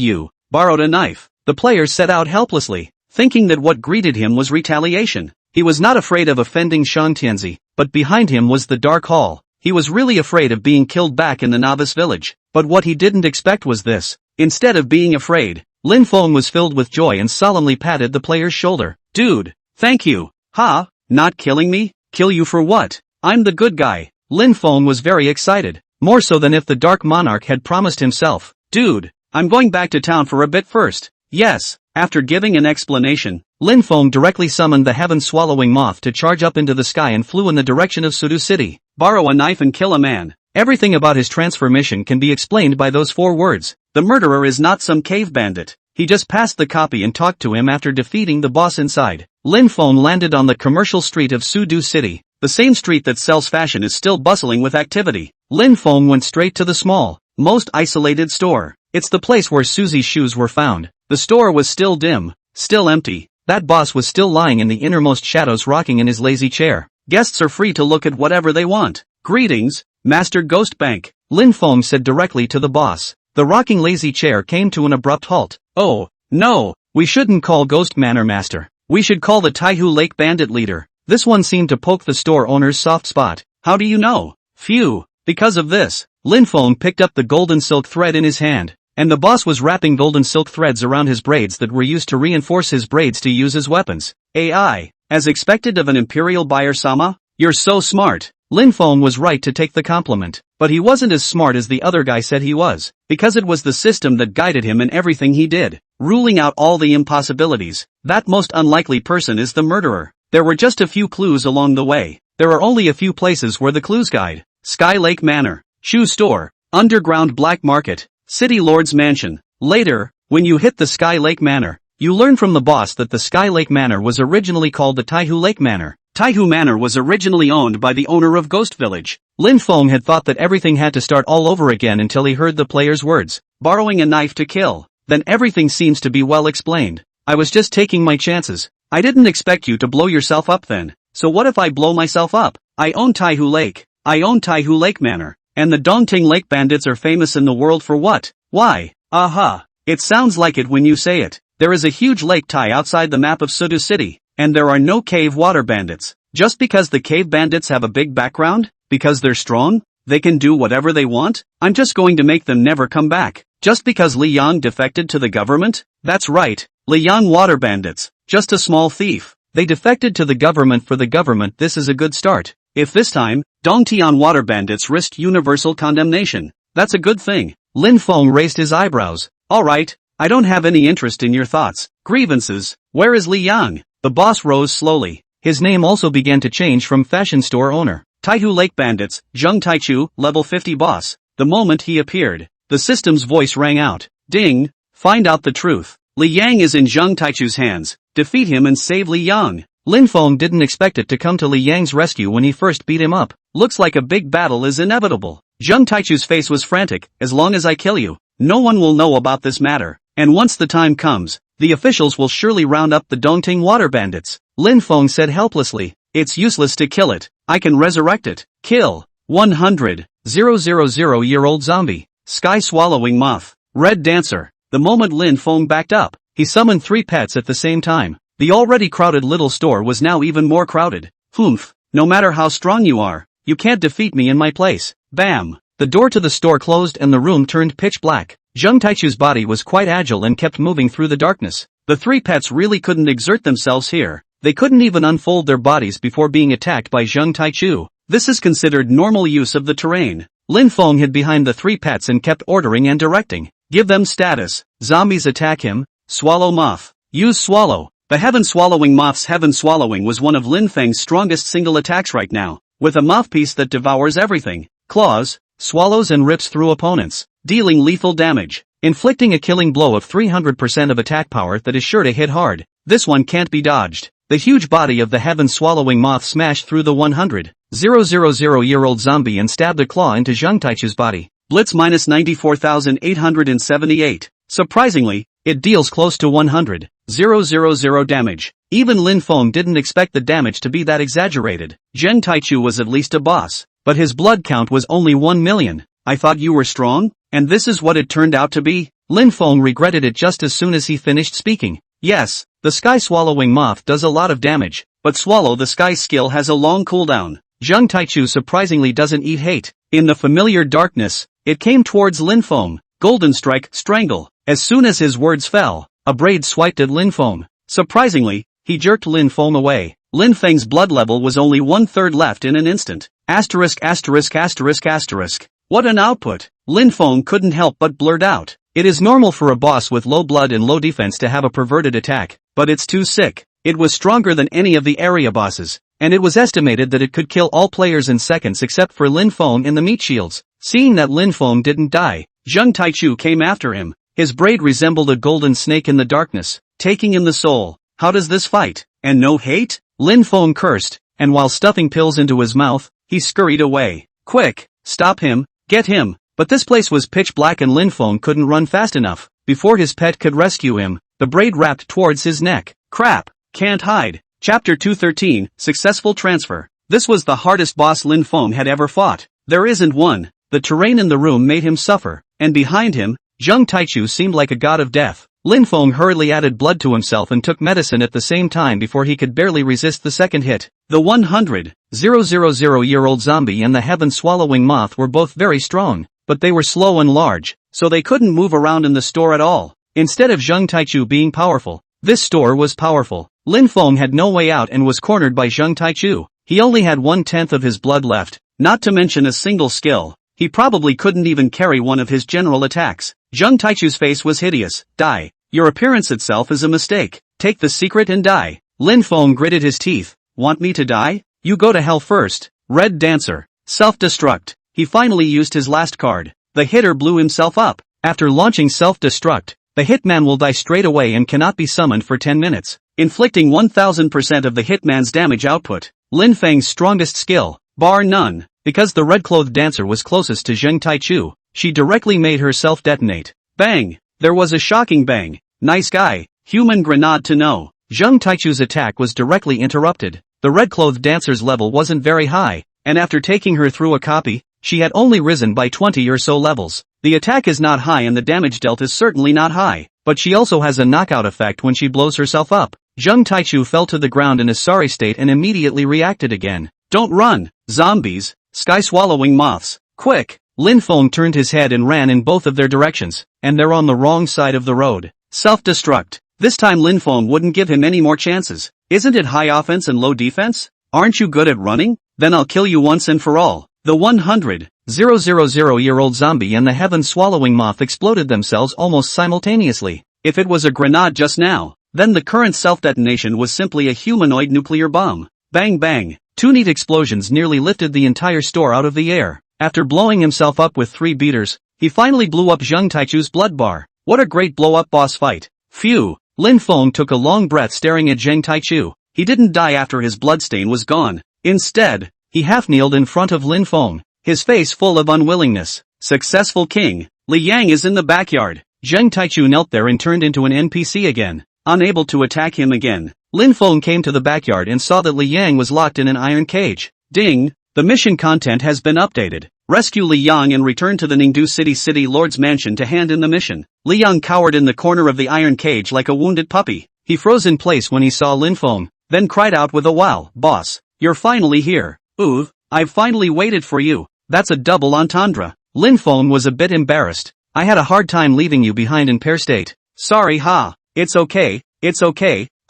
you borrowed a knife." The player set out helplessly, thinking that what greeted him was retaliation. He was not afraid of offending Shang Tianzi, but behind him was the Dark Hall. He was really afraid of being killed back in the novice village. But what he didn't expect was this. Instead of being afraid, Lin Feng was filled with joy and solemnly patted the player's shoulder. "Dude, thank you." "Ha? Not killing me? Kill you for what? I'm the good guy." Lin Feng was very excited, more so than if the Dark Monarch had promised himself. "Dude, I'm going back to town for a bit first." "Yes." After giving an explanation, Lin Feng directly summoned the heaven-swallowing moth to charge up into the sky and flew in the direction of Sudu City. Borrow a knife and kill a man. Everything about his transfer mission can be explained by those 4 words. The murderer is not some cave bandit. He just passed the copy and talked to him after defeating the boss inside. Lin Feng landed on the commercial street of Sudu City. The same street that sells fashion is still bustling with activity. Lin Feng went straight to the small, most isolated store. It's the place where Susie's shoes were found. The store was still dim, still empty. That boss was still lying in the innermost shadows rocking in his lazy chair. Guests are free to look at whatever they want. "Greetings, Master Ghost Bank," Lin Feng said directly to the boss. The rocking lazy chair came to an abrupt halt. "Oh, no, we shouldn't call Ghost Manor Master. We should call the Taihu Lake Bandit leader." This one seemed to poke the store owner's soft spot. "How do you know?" "Phew, because of this." Lin Feng picked up the golden silk thread in his hand, and the boss was wrapping golden silk threads around his braids that were used to reinforce his braids to use as weapons. "AI, as expected of an imperial buyer-sama? You're so smart." Lin Feng was right to take the compliment, but he wasn't as smart as the other guy said he was, because it was the system that guided him in everything he did, ruling out all the impossibilities. That most unlikely person is the murderer. There were just a few clues along the way. There are only a few places where the clues guide. Sky Lake Manor, shoe store, underground black market, City Lord's mansion. Later, when you hit the Sky Lake Manor, you learn from the boss that the Sky Lake Manor was originally called the Taihu Lake Manor. Taihu Manor was originally owned by the owner of Ghost Village. Lin Feng had thought that everything had to start all over again until he heard the player's words. Borrowing a knife to kill. Then everything seems to be well explained. I was just taking my chances. I didn't expect you to blow yourself up then. So what if I blow myself up? I own Taihu Lake. I own Taihu Lake Manor. And the Dongting Lake Bandits are famous in the world for what? Why? Aha. It sounds like it when you say it. There is a huge lake tie outside the map of Sudu City, and there are no cave water bandits. Just because the cave bandits have a big background? Because they're strong? They can do whatever they want? I'm just going to make them never come back. Just because Li Yang defected to the government? That's right, Li Yang water bandits. Just a small thief. They defected to the government for the government. This is a good start. If this time, Dongtian water bandits risked universal condemnation, that's a good thing. Lin Feng raised his eyebrows. Alright, I don't have any interest in your thoughts. Grievances. Where is Li Yang? The boss rose slowly. His name also began to change from fashion store owner. Taihu Lake Bandits, Zheng Taichu, level 50 boss. The moment he appeared, the system's voice rang out. Ding, find out the truth. Li Yang is in Zheng Taichu's hands. Defeat him and save Li Yang. Lin Feng didn't expect it to come to Li Yang's rescue when he first beat him up. Looks like a big battle is inevitable. Zheng Taichu's face was frantic. As long as I kill you, no one will know about this matter. And once the time comes, the officials will surely round up the Dongting water bandits. Lin Feng said helplessly. It's useless to kill it. I can resurrect it. Kill. 100,000-year-old zombie. Sky-swallowing moth. Red dancer. The moment Lin Feng backed up, he summoned 3 pets at the same time. The already crowded little store was now even more crowded. Humph. No matter how strong you are, you can't defeat me in my place. Bam. The door to the store closed and the room turned pitch black. Zheng Taichu's body was quite agile and kept moving through the darkness. The 3 pets really couldn't exert themselves here. They couldn't even unfold their bodies before being attacked by Zheng Taichu. This is considered normal use of the terrain. Lin Feng hid behind the 3 pets and kept ordering and directing. Give them status. Zombies attack him. Swallow moth. Use swallow. The heaven-swallowing moth's heaven-swallowing was one of Lin Feng's strongest single attacks right now, with a mouthpiece that devours everything. Claws, swallows and rips through opponents, dealing lethal damage, inflicting a killing blow of 300% of attack power that is sure to hit hard. This one can't be dodged. The huge body of the heaven-swallowing moth smashed through the 100,000-year-old zombie and stabbed a claw into Zheng Taichu's body. Blitz -94,878. Surprisingly, it deals close to 100,000 damage. Even Lin Feng didn't expect the damage to be that exaggerated. Zheng Taichu was at least a boss, but his blood count was only 1 million. I thought you were strong, and this is what it turned out to be? Lin Feng regretted it just as soon as he finished speaking. Yes, the sky-swallowing moth does a lot of damage, but swallow the sky skill has a long cooldown. Zheng Taichu surprisingly doesn't eat hate. In the familiar darkness, it came towards Lin Feng. Golden strike, strangle. As soon as his words fell, a braid swiped at Lin Feng. Surprisingly, he jerked Lin Feng away. Lin Feng's blood level was only 1/3 left in an instant. *******. What an output! Lin Feng couldn't help but blurt out. It is normal for a boss with low blood and low defense to have a perverted attack, but it's too sick. It was stronger than any of the area bosses, and it was estimated that it could kill all players in seconds except for Lin Feng and the meat shields. Seeing that Lin Feng didn't die, Zheng Taichu came after him. His braid resembled a golden snake in the darkness, taking in the soul. How does this fight? And no hate? Lin Feng cursed, and while stuffing pills into his mouth, he scurried away. Quick! Stop him! Get him! But this place was pitch black and Lin Feng couldn't run fast enough. Before his pet could rescue him, the braid wrapped towards his neck. Crap! Can't hide. Chapter 213, Successful Transfer. This was the hardest boss Lin Feng had ever fought. There isn't one. The terrain in the room made him suffer, and behind him, Zheng Taichu seemed like a god of death. Lin Feng hurriedly added blood to himself and took medicine at the same time before he could barely resist the second hit. The 100,000-year-old zombie and the heaven-swallowing moth were both very strong, but they were slow and large, so they couldn't move around in the store at all. Instead of Zheng Taichu being powerful, this store was powerful. Lin Feng had no way out and was cornered by Zheng Taichu. He only had 1/10 of his blood left, not to mention a single skill. He probably couldn't even carry one of his general attacks. Zheng Taichu's face was hideous. Die. Your appearance itself is a mistake. Take the secret and die. Lin Feng gritted his teeth. Want me to die? You go to hell first. Red Dancer. Self-destruct. He finally used his last card. The hitter blew himself up. After launching self-destruct, the hitman will die straight away and cannot be summoned for 10 minutes, inflicting 1000% of the hitman's damage output. Lin Feng's strongest skill, bar none. Because the red-clothed dancer was closest to Zheng Taichu, she directly made herself detonate. Bang! There was a shocking bang. Nice guy. Human grenade to know. Zheng Taichu's attack was directly interrupted. The red-clothed dancer's level wasn't very high, and after taking her through a copy, she had only risen by 20 or so levels. The attack is not high and the damage dealt is certainly not high, but she also has a knockout effect when she blows herself up. Zheng Taichu fell to the ground in a sorry state and immediately reacted again. Don't run! Zombies! Sky-swallowing moths! Quick! Lin Feng turned his head and ran in both of their directions, and they're on the wrong side of the road. Self-destruct. This time Lin Feng wouldn't give him any more chances. Isn't it high offense and low defense? Aren't you good at running? Then I'll kill you once and for all. The 100,000-year-old zombie and the heaven-swallowing moth exploded themselves almost simultaneously. If it was a grenade just now, then the current self-detonation was simply a humanoid nuclear bomb. Bang bang. 2 neat explosions nearly lifted the entire store out of the air. After blowing himself up with 3 beaters, he finally blew up Zheng Taichu's blood bar. What a great blow-up boss fight. Phew. Lin Feng took a long breath staring at Zheng Taichu. He didn't die after his bloodstain was gone. Instead, he half-kneeled in front of Lin Feng, his face full of unwillingness. Successful king. Li Yang is in the backyard. Zheng Taichu knelt there and turned into an NPC again. Unable to attack him again, Lin Feng came to the backyard and saw that Li Yang was locked in an iron cage. Ding! The mission content has been updated. Rescue Li Yang and return to the Ningdu City Lord's mansion to hand in the mission. Li Yang cowered in the corner of the iron cage like a wounded puppy. He froze in place when he saw Lin Feng, then cried out with a wow, "Boss, you're finally here. Ooh, I've finally waited for you." That's a double entendre. Lin Feng was a bit embarrassed. "I had a hard time leaving you behind in Pear State." "Sorry, ha. It's okay,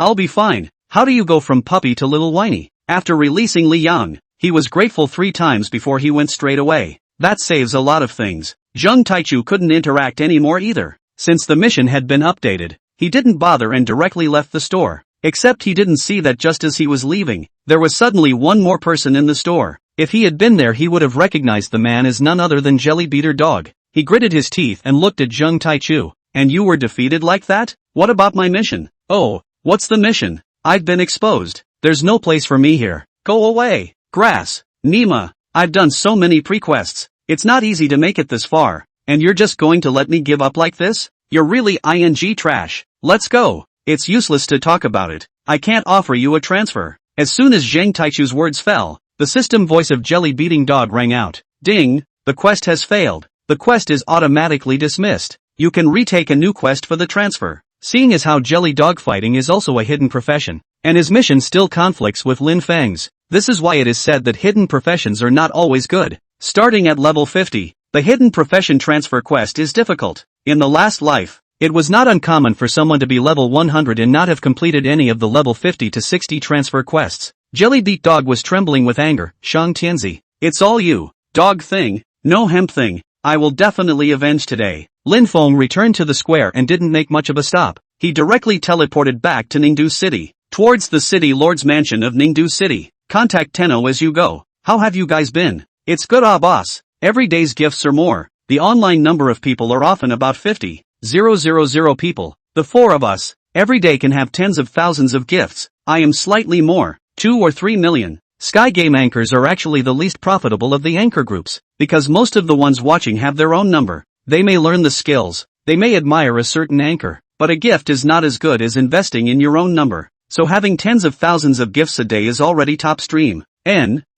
I'll be fine." "How do you go from puppy to little whiny?" After releasing Li Yang, he was grateful 3 times before he went straight away. That saves a lot of things. Zheng Taichu couldn't interact anymore either. Since the mission had been updated, he didn't bother and directly left the store. Except he didn't see that just as he was leaving, there was suddenly one more person in the store. If he had been there he would have recognized the man as none other than Jelly Beater Dog. He gritted his teeth and looked at Zheng Taichu. "And you were defeated like that? What about my mission?" "Oh, what's the mission? I've been exposed. There's no place for me here. Go away." "Grass. Nima, I've done so many prequests. It's not easy to make it this far. And you're just going to let me give up like this? You're really ing trash. Let's go." "It's useless to talk about it. I can't offer you a transfer." As soon as Zheng Taichu's words fell, the system voice of Jelly Beating Dog rang out. "Ding, the quest has failed. The quest is automatically dismissed. You can retake a new quest for the transfer." Seeing as how Jelly Dog fighting is also a hidden profession, and his mission still conflicts with Lin Feng's, this is why it is said that hidden professions are not always good. Starting at level 50, the hidden profession transfer quest is difficult. In the last life, it was not uncommon for someone to be level 100 and not have completed any of the level 50 to 60 transfer quests. Jelly Beat Dog was trembling with anger. "Shang Tianzi, it's all you, dog thing, no hemp thing. I will definitely avenge today." Lin Feng returned to the square and didn't make much of a stop. He directly teleported back to Ningdu City, towards the City Lord's mansion of Ningdu City. "Contact Tenno as you go. How have you guys been?" "It's good, boss. Every day's gifts are more. The online number of people are often about 50,000 people. The 4 of us, every day can have tens of thousands of gifts. I am slightly more, 2 or 3 million. Sky game anchors are actually the least profitable of the anchor groups, because most of the ones watching have their own number. They may learn the skills, they may admire a certain anchor, but a gift is not as good as investing in your own number. So having tens of thousands of gifts a day is already top stream.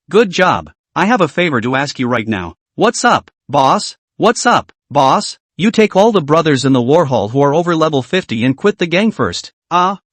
Good job. I have a favor to ask you right now." "What's up, boss?" "What's up, boss? You take all the brothers in the war hall who are over level 50 and quit the gang first."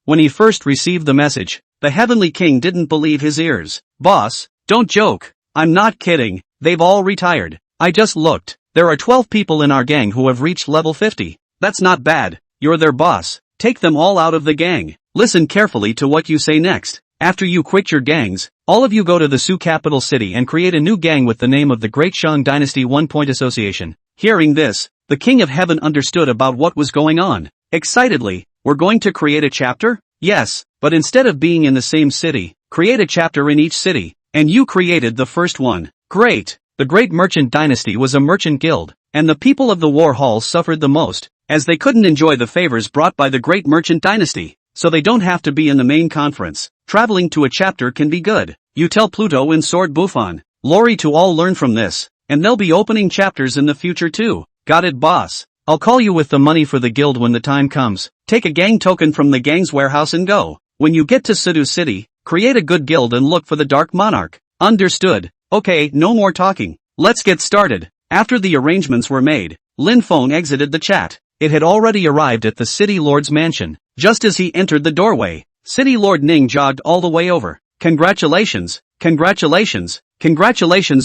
When he first received the message, the Heavenly King didn't believe his ears. "Boss, don't joke. I'm not kidding. They've all retired. I just looked. There are 12 people in our gang who have reached level 50. That's not bad. You're their boss. Take them all out of the gang. Listen carefully to what you say next. After you quit your gangs, all of you go to the Su capital city and create a new gang with the name of the Great Shang Dynasty 1-Point Association." Hearing this, the King of Heaven understood about what was going on. Excitedly, "We're going to create a chapter?" "Yes, but instead of being in the same city, create a chapter in each city. And you created the first one. Great." The Great Merchant Dynasty was a merchant guild, and the people of the war hall suffered the most, as they couldn't enjoy the favors brought by the Great Merchant Dynasty. So they don't have to be in the main conference. Traveling to a chapter can be good. You tell Pluto and Sword Buffon, Lori to all learn from this, and they'll be opening chapters in the future too. "Got it, boss. I'll call you with the money for the guild when the time comes. Take a gang token from the gang's warehouse and go. When you get to Sidu City, create a good guild and look for the Dark Monarch." "Understood. Okay, no more talking. Let's get started." After the arrangements were made, Lin Feng exited the chat. It had already arrived at the City Lord's mansion. Just as he entered the doorway, City Lord Ning jogged all the way over. Congratulations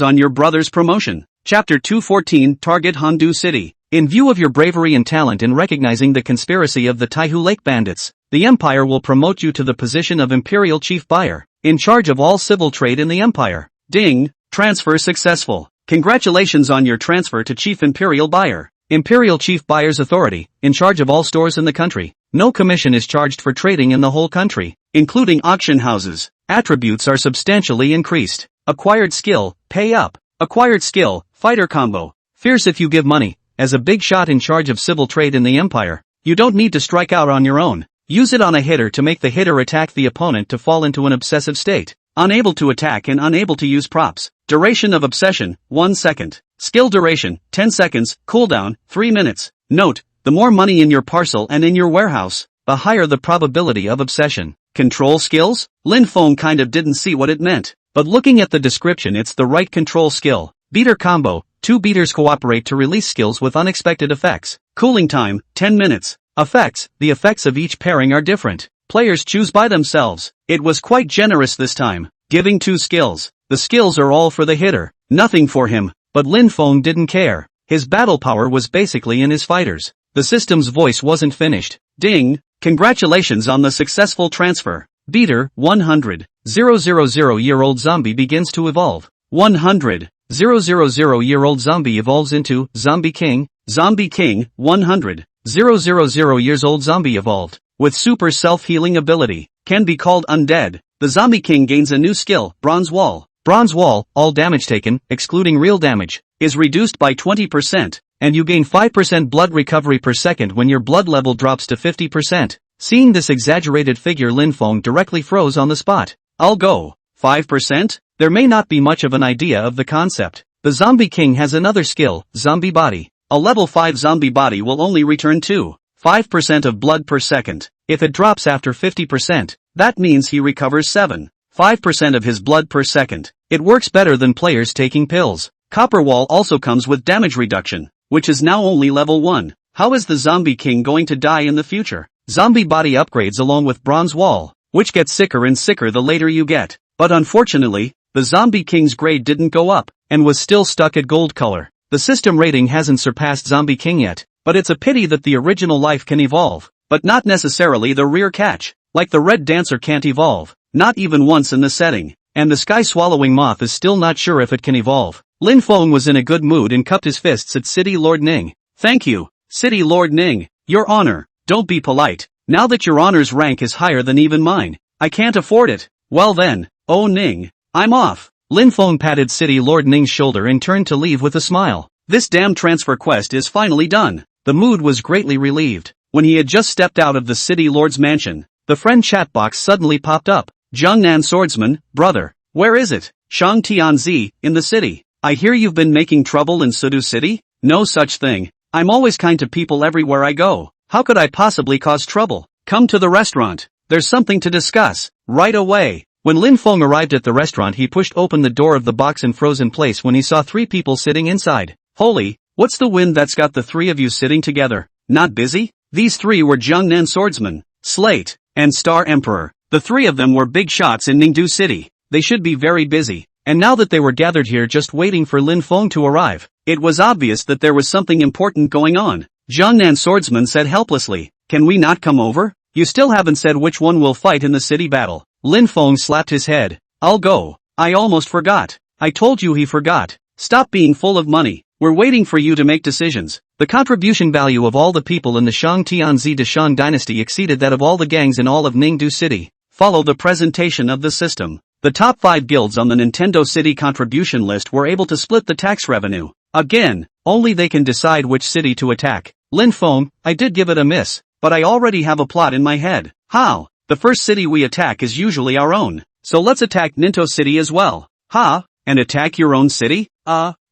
on your brother's promotion." Chapter 214 Target Hondu City. In view of your bravery and talent in recognizing the conspiracy of the Taihu Lake Bandits, the Empire will promote you to the position of Imperial Chief Buyer, in charge of all civil trade in the Empire. Ding! Transfer successful. Congratulations on your transfer to Chief Imperial Buyer. Imperial Chief Buyer's authority, in charge of all stores in the country. No commission is charged for trading in the whole country, including auction houses. Attributes are substantially increased. Acquired skill, pay up. Acquired skill, fighter combo. Fierce if you give money. As a big shot in charge of civil trade in the Empire, You don't need to strike out on your own. Use it on a hitter to make the hitter attack the opponent to fall into an obsessive state. Unable to attack and unable to use props. Duration of obsession, 1 second. Skill duration, 10 seconds, cooldown, 3 minutes. Note, the more money in your parcel and in your warehouse, the higher the probability of obsession. Control skills? Lin Feng kind of didn't see what it meant, but looking at the description it's the right control skill. Beater combo, 2 beaters cooperate to release skills with unexpected effects. Cooling time, 10 minutes. Effects, the effects of each pairing are different. Players choose by themselves. It was quite generous this time, giving 2 skills. The skills are all for the hitter, nothing for him, but Lin Feng didn't care. His battle power was basically in his fighters. The system's voice wasn't finished. Ding! Congratulations on the successful transfer. Beater, 100. 000-year-old zombie begins to evolve. 100. 000-year-old zombie evolves into Zombie King. Zombie King, 100. 000-years-old zombie evolved, with super self-healing ability, can be called undead. The Zombie King gains a new skill, Bronze Wall. Bronze Wall, all damage taken, excluding real damage, is reduced by 20%, and you gain 5% blood recovery per second when your blood level drops to 50%. Seeing this exaggerated figure, Lin Feng directly froze on the spot. I'll go. 5%? There may not be much of an idea of the concept. The Zombie King has another skill, Zombie Body. A level 5 zombie body will only return 5% of blood per second. If it drops after 50%, that means he recovers 5% of his blood per second. It works better than players taking pills. Copper Wall also comes with damage reduction, which is now only level 1. How is the Zombie King going to die in the future? Zombie Body upgrades along with Bronze Wall, which gets sicker and sicker the later you get. But unfortunately, the Zombie King's grade didn't go up, and was still stuck at gold color. The system rating hasn't surpassed Zombie King yet, but it's a pity that the original life can evolve, but not necessarily the rear catch. Like the Red Dancer can't evolve, not even once in the setting, and the Sky Swallowing Moth is still not sure if it can evolve. Lin Feng was in a good mood and cupped his fists at City Lord Ning. Thank you, City Lord Ning. Your honor. Don't be polite. Now that your honor's rank is higher than even mine, I can't afford it. Well then, oh Ning, I'm off. Lin Feng patted City Lord Ning's shoulder and turned to leave with a smile. This damn transfer quest is finally done. The mood was greatly relieved. When he had just stepped out of the City Lord's mansion, the friend chat box suddenly popped up. Jiangnan Swordsman, brother, where is it? Shang Tianzi, in the city. I hear you've been making trouble in Sudu City? No such thing. I'm always kind to people everywhere I go. How could I possibly cause trouble? Come to the restaurant. There's something to discuss. Right away. When Lin Feng arrived at the restaurant, he pushed open the door of the box and froze in place when he saw 3 people sitting inside. Holy, what's the wind that's got the 3 of you sitting together? Not busy? These 3 were Jiangnan Swordsman, Slate, and Star Emperor. The 3 of them were big shots in Ningdu City. They should be very busy. And now that they were gathered here just waiting for Lin Feng to arrive, it was obvious that there was something important going on. Jiangnan Swordsman said helplessly, can we not come over? You still haven't said which one will fight in the city battle. Lin Feng slapped his head. I'll go. I almost forgot. I told you he forgot. Stop being full of money. We're waiting for you to make decisions. The contribution value of all the people in the Shang Tianzi to Shang dynasty exceeded that of all the gangs in all of Ningdu City. Follow the presentation of the system. The top 5 guilds on the Nintendo City contribution list were able to split the tax revenue. Again, only they can decide which city to attack. Lin Feng, I did give it a miss, but I already have a plot in my head. How? The first city we attack is usually our own. So let's attack Ninto City as well. Ha? And attack your own city?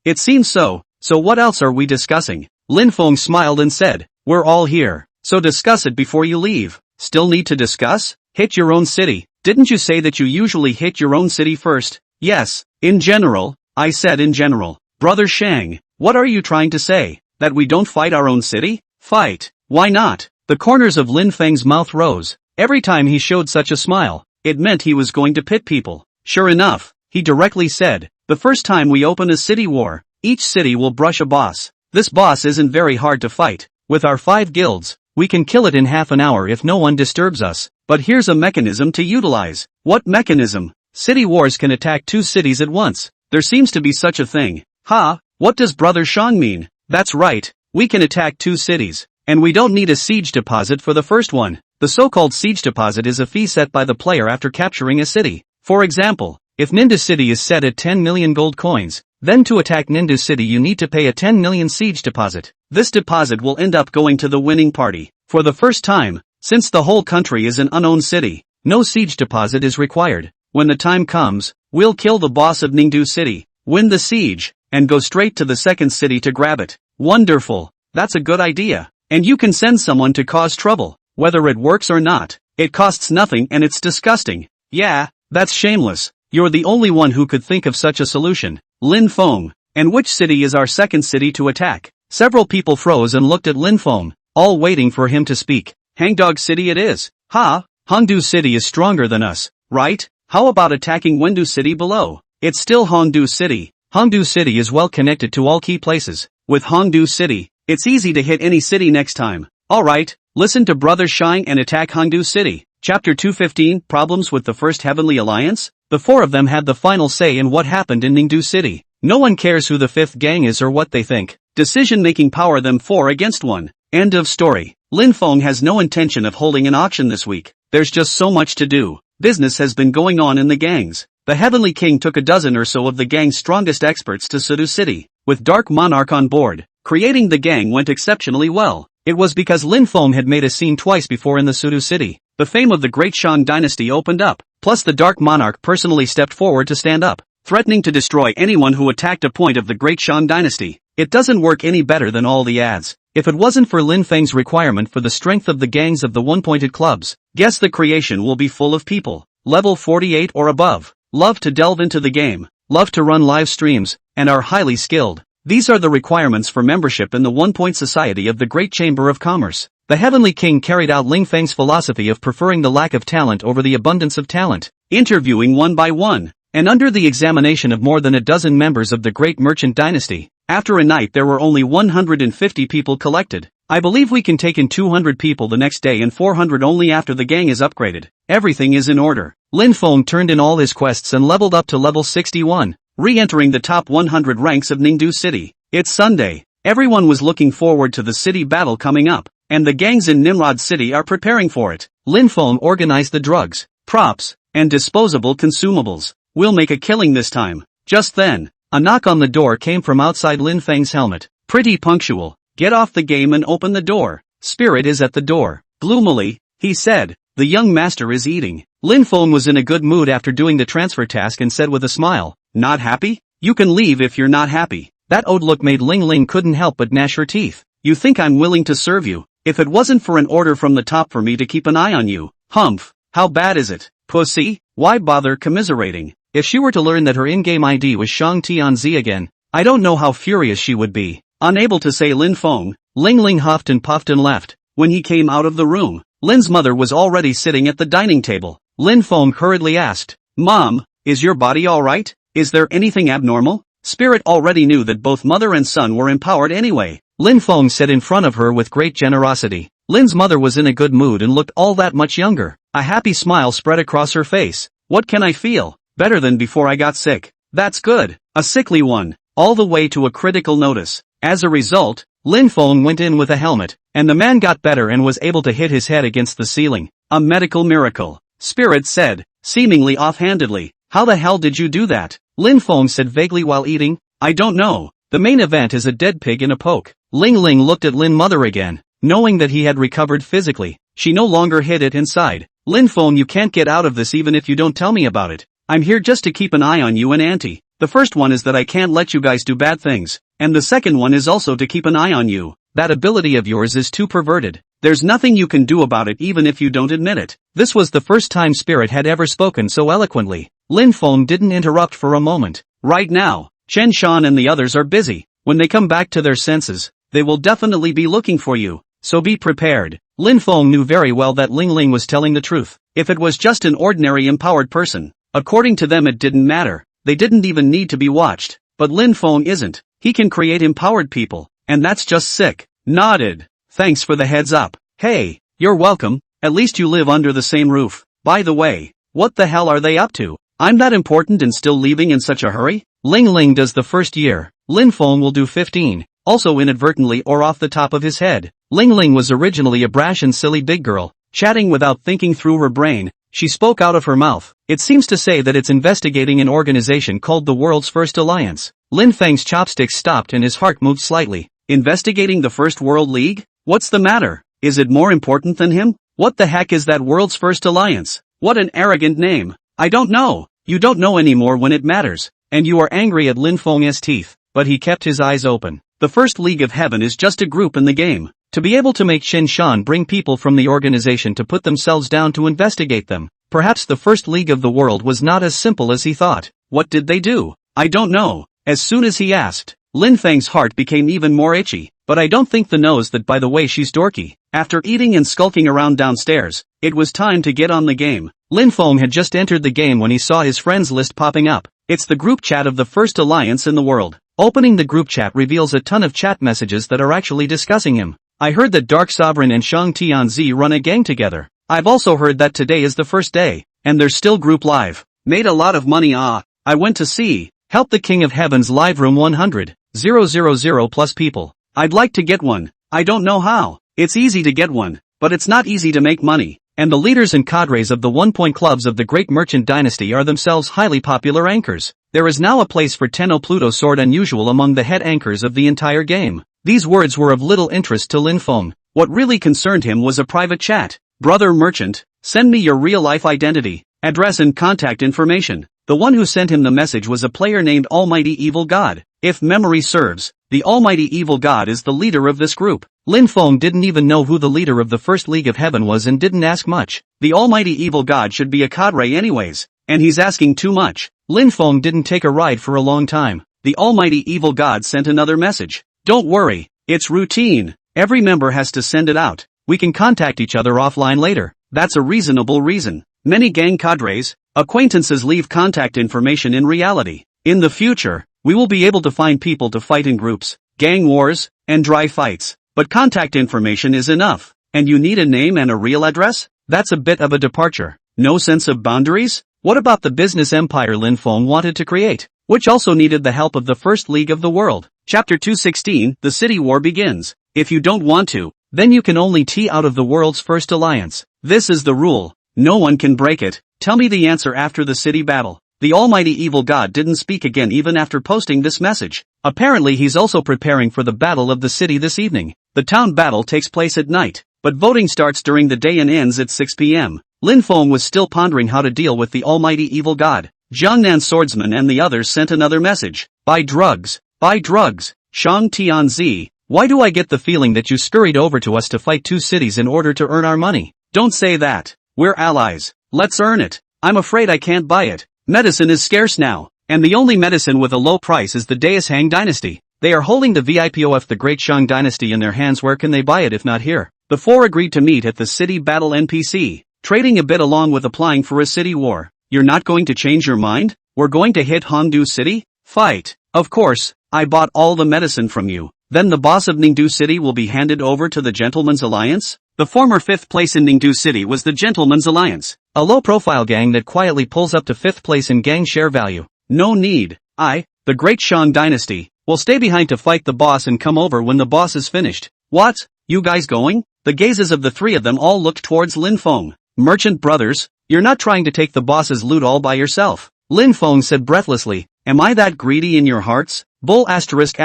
It seems so. So what else are we discussing? Lin Feng smiled and said, we're all here. So discuss it before you leave. Still need to discuss? Hit your own city. Didn't you say that you usually hit your own city first? Yes, in general. I said in general. Brother Shang, what are you trying to say? That we don't fight our own city? Fight. Why not? The corners of Lin Feng's mouth rose. Every time he showed such a smile, it meant he was going to pit people. Sure enough, he directly said, the first time we open a city war, each city will brush a boss. This boss isn't very hard to fight. With our 5 guilds, we can kill it in half an hour if no one disturbs us. But here's a mechanism to utilize. What mechanism? City wars can attack 2 cities at once. There seems to be such a thing. Ha, what does Brother Shang mean? That's right, we can attack 2 cities. And we don't need a siege deposit for the first one. The so-called siege deposit is a fee set by the player after capturing a city. For example, if Nindu City is set at 10 million gold coins, then to attack Nindu City you need to pay a 10 million siege deposit. This deposit will end up going to the winning party. For the first time, since the whole country is an unowned city, no siege deposit is required. When the time comes, we'll kill the boss of Ningdu City, win the siege, and go straight to the second city to grab it. Wonderful. That's a good idea. And you can send someone to cause trouble. Whether it works or not, it costs nothing and it's disgusting. Yeah, that's shameless. You're the only one who could think of such a solution. Lin Feng. And which city is our second city to attack? Several people froze and looked at Lin Feng, all waiting for him to speak. Hangdog City it is. Ha! Hongdu City is stronger than us, right? How about attacking Wendu City below? It's still Hongdu City. Hongdu City is well connected to all key places. With Hongdu City, it's easy to hit any city next time. Alright, listen to Brother Shine and attack Hongdu City. Chapter 215, Problems with the First Heavenly Alliance? The four of them had the final say in what happened in Ningdu City. No one cares who the fifth gang is or what they think. Decision-making power them 4 against 1. End of story. Lin Feng has no intention of holding an auction this week. There's just so much to do. Business has been going on in the gangs. The Heavenly King took a dozen or so of the gang's strongest experts to Sudu City. With Dark Monarch on board, creating the gang went exceptionally well. It was because Lin Feng had made a scene twice before in the Sudu City. The fame of the Great Shan Dynasty opened up. Plus the Dark Monarch personally stepped forward to stand up, threatening to destroy anyone who attacked a point of the Great Shan Dynasty. It doesn't work any better than all the ads. If it wasn't for Lin Feng's requirement for the strength of the gangs of the one-pointed clubs, guess the creation will be full of people. Level 48 or above. Love to delve into the game, love to run live streams, and are highly skilled. These are the requirements for membership in the One-Point Society of the Great Chamber of Commerce. The Heavenly King carried out Lin Feng's philosophy of preferring the lack of talent over the abundance of talent, interviewing one by one, and under the examination of more than a dozen members of the Great Merchant Dynasty. After a night there were only 150 people collected. I believe we can take in 200 people the next day and 400 only after the gang is upgraded. Everything is in order. Lin Feng turned in all his quests and leveled up to level 61, re-entering the top 100 ranks of Ningdu City. It's Sunday. Everyone was looking forward to the city battle coming up, and the gangs in Nimrod City are preparing for it. Lin Feng organized the drugs, props, and disposable consumables. We'll make a killing this time. Just then, a knock on the door came from outside Lin Feng's helmet. Pretty punctual. Get off the game and open the door. Spirit is at the door. Gloomily, he said, the young master is eating. Lin Feng was in a good mood after doing the transfer task and said with a smile, not happy? You can leave if you're not happy. That odd look made Ling Ling couldn't help but gnash her teeth. You think I'm willing to serve you? If it wasn't for an order from the top for me to keep an eye on you. Humph, how bad is it? Pussy? Why bother commiserating? If she were to learn that her in-game ID was Shang Tianzi again, I don't know how furious she would be. Unable to say Lin Feng, Ling Ling huffed and puffed and left. When he came out of the room, Lin's mother was already sitting at the dining table. Lin Feng hurriedly asked, Mom, is your body alright? Is there anything abnormal? Spirit already knew that both mother and son were empowered anyway. Lin Feng said in front of her with great generosity. Lin's mother was in a good mood and looked all that much younger. A happy smile spread across her face. What can I feel? Better than before I got sick. That's good. A sickly one. All the way to a critical notice. As a result, Lin Feng went in with a helmet, and the man got better and was able to hit his head against the ceiling. A medical miracle. Spirit said, seemingly offhandedly. How the hell did you do that? Lin Feng said vaguely while eating. I don't know. The main event is a dead pig in a poke. Ling Ling looked at Lin Mother again. Knowing that he had recovered physically, she no longer hid it inside. Lin Feng, you can't get out of this even if you don't tell me about it. I'm here just to keep an eye on you and Auntie. The first one is that I can't let you guys do bad things, and the second one is also to keep an eye on you. That ability of yours is too perverted. There's nothing you can do about it even if you don't admit it. This was the first time Spirit had ever spoken so eloquently. Lin Feng didn't interrupt for a moment. Right now, Chen Shan and the others are busy. When they come back to their senses, they will definitely be looking for you. So be prepared. Lin Feng knew very well that Ling Ling was telling the truth. If it was just an ordinary empowered person, according to them it didn't matter. They didn't even need to be watched. But Lin Feng isn't. He can create empowered people, and that's just sick. Nodded. Thanks for the heads up. Hey, you're welcome. At least you live under the same roof. By the way, what the hell are they up to? I'm that important and still leaving in such a hurry? Ling Ling does the first year. Lin Feng will do 15. Also inadvertently or off the top of his head. Ling Ling was originally a brash and silly big girl, chatting without thinking through her brain. She spoke out of her mouth. It seems to say that it's investigating an organization called the World's First Alliance. Lin Feng's chopsticks stopped and his heart moved slightly. Investigating the First World League? What's the matter? Is it more important than him? What the heck is that world's first alliance? What an arrogant name. I don't know. You don't know anymore when it matters. And you are angry at Lin Feng's teeth. But he kept his eyes open. The First League of Heaven is just a group in the game. To be able to make Shin Shan bring people from the organization to put themselves down to investigate them. Perhaps the First League of the world was not as simple as he thought. What did they do? I don't know. As soon as he asked, Lin Feng's heart became even more itchy. But I don't think the knows that by the way she's dorky. After eating and skulking around downstairs, it was time to get on the game. Lin Feng had just entered the game when he saw his friends list popping up. It's the group chat of the first alliance in the world. Opening the group chat reveals a ton of chat messages that are actually discussing him. I heard that Dark Sovereign and Shang Tianzi run a gang together. I've also heard that today is the first day, and they're still group live. Made a lot of money. I went to see, help the King of Heaven's live room 100,000 plus people. I'd like to get one. I don't know how. It's easy to get one, but it's not easy to make money. And the leaders and cadres of the one-point clubs of the great merchant dynasty are themselves highly popular anchors. There is now a place for Tenno Pluto Sword unusual among the head anchors of the entire game. These words were of little interest to Lin Feng. What really concerned him was a private chat. Brother merchant, send me your real-life identity, address and contact information. The one who sent him the message was a player named Almighty Evil God. If memory serves, the Almighty Evil God is the leader of this group. Lin Feng didn't even know who the leader of the First League of Heaven was and didn't ask much. The Almighty Evil God should be a cadre anyways, and he's asking too much. Lin Feng didn't take a ride for a long time. The Almighty Evil God sent another message. Don't worry, it's routine. Every member has to send it out. We can contact each other offline later. That's a reasonable reason. Many gang cadres, acquaintances leave contact information in reality. In the future, we will be able to find people to fight in groups, gang wars, and dry fights. But contact information is enough. And you need a name and a real address? That's a bit of a departure. No sense of boundaries? What about the business empire Lin Feng wanted to create, which also needed the help of the First League of the world? Chapter 216, The City War begins. If you don't want to, then you can only tee out of the world's first alliance. This is the rule. No one can break it. Tell me the answer after the city battle. The Almighty Evil God didn't speak again even after posting this message. Apparently he's also preparing for the battle of the city this evening. The town battle takes place at night, but voting starts during the day and ends at 6 p.m. Lin Feng was still pondering how to deal with the Almighty Evil God. Jiangnan Swordsman and the others sent another message. Buy drugs. Buy drugs. Shang Tianzi, why do I get the feeling that you scurried over to us to fight two cities in order to earn our money? Don't say that. We're allies. Let's earn it. I'm afraid I can't buy it. Medicine is scarce now, and the only medicine with a low price is the Daishang dynasty. They are holding the VIPOF the Great Shang dynasty in their hands. Where can they buy it if not here? The four agreed to meet at the city battle NPC, trading a bit along with applying for a city war. You're not going to change your mind? We're going to hit Hongdu City? Fight. Of course, I bought all the medicine from you. Then the boss of Ningdu City will be handed over to the Gentleman's Alliance? The former 5th place in Ningdu City was the Gentleman's Alliance, a low-profile gang that quietly pulls up to 5th place in gang share value. No need. The Great Shang Dynasty, will stay behind to fight the boss and come over when the boss is finished. What? You guys going? The gazes of the three of them all looked towards Lin Feng. Merchant brothers, you're not trying to take the boss's loot all by yourself. Lin Feng said breathlessly, am I that greedy in your hearts? Bull asterisk.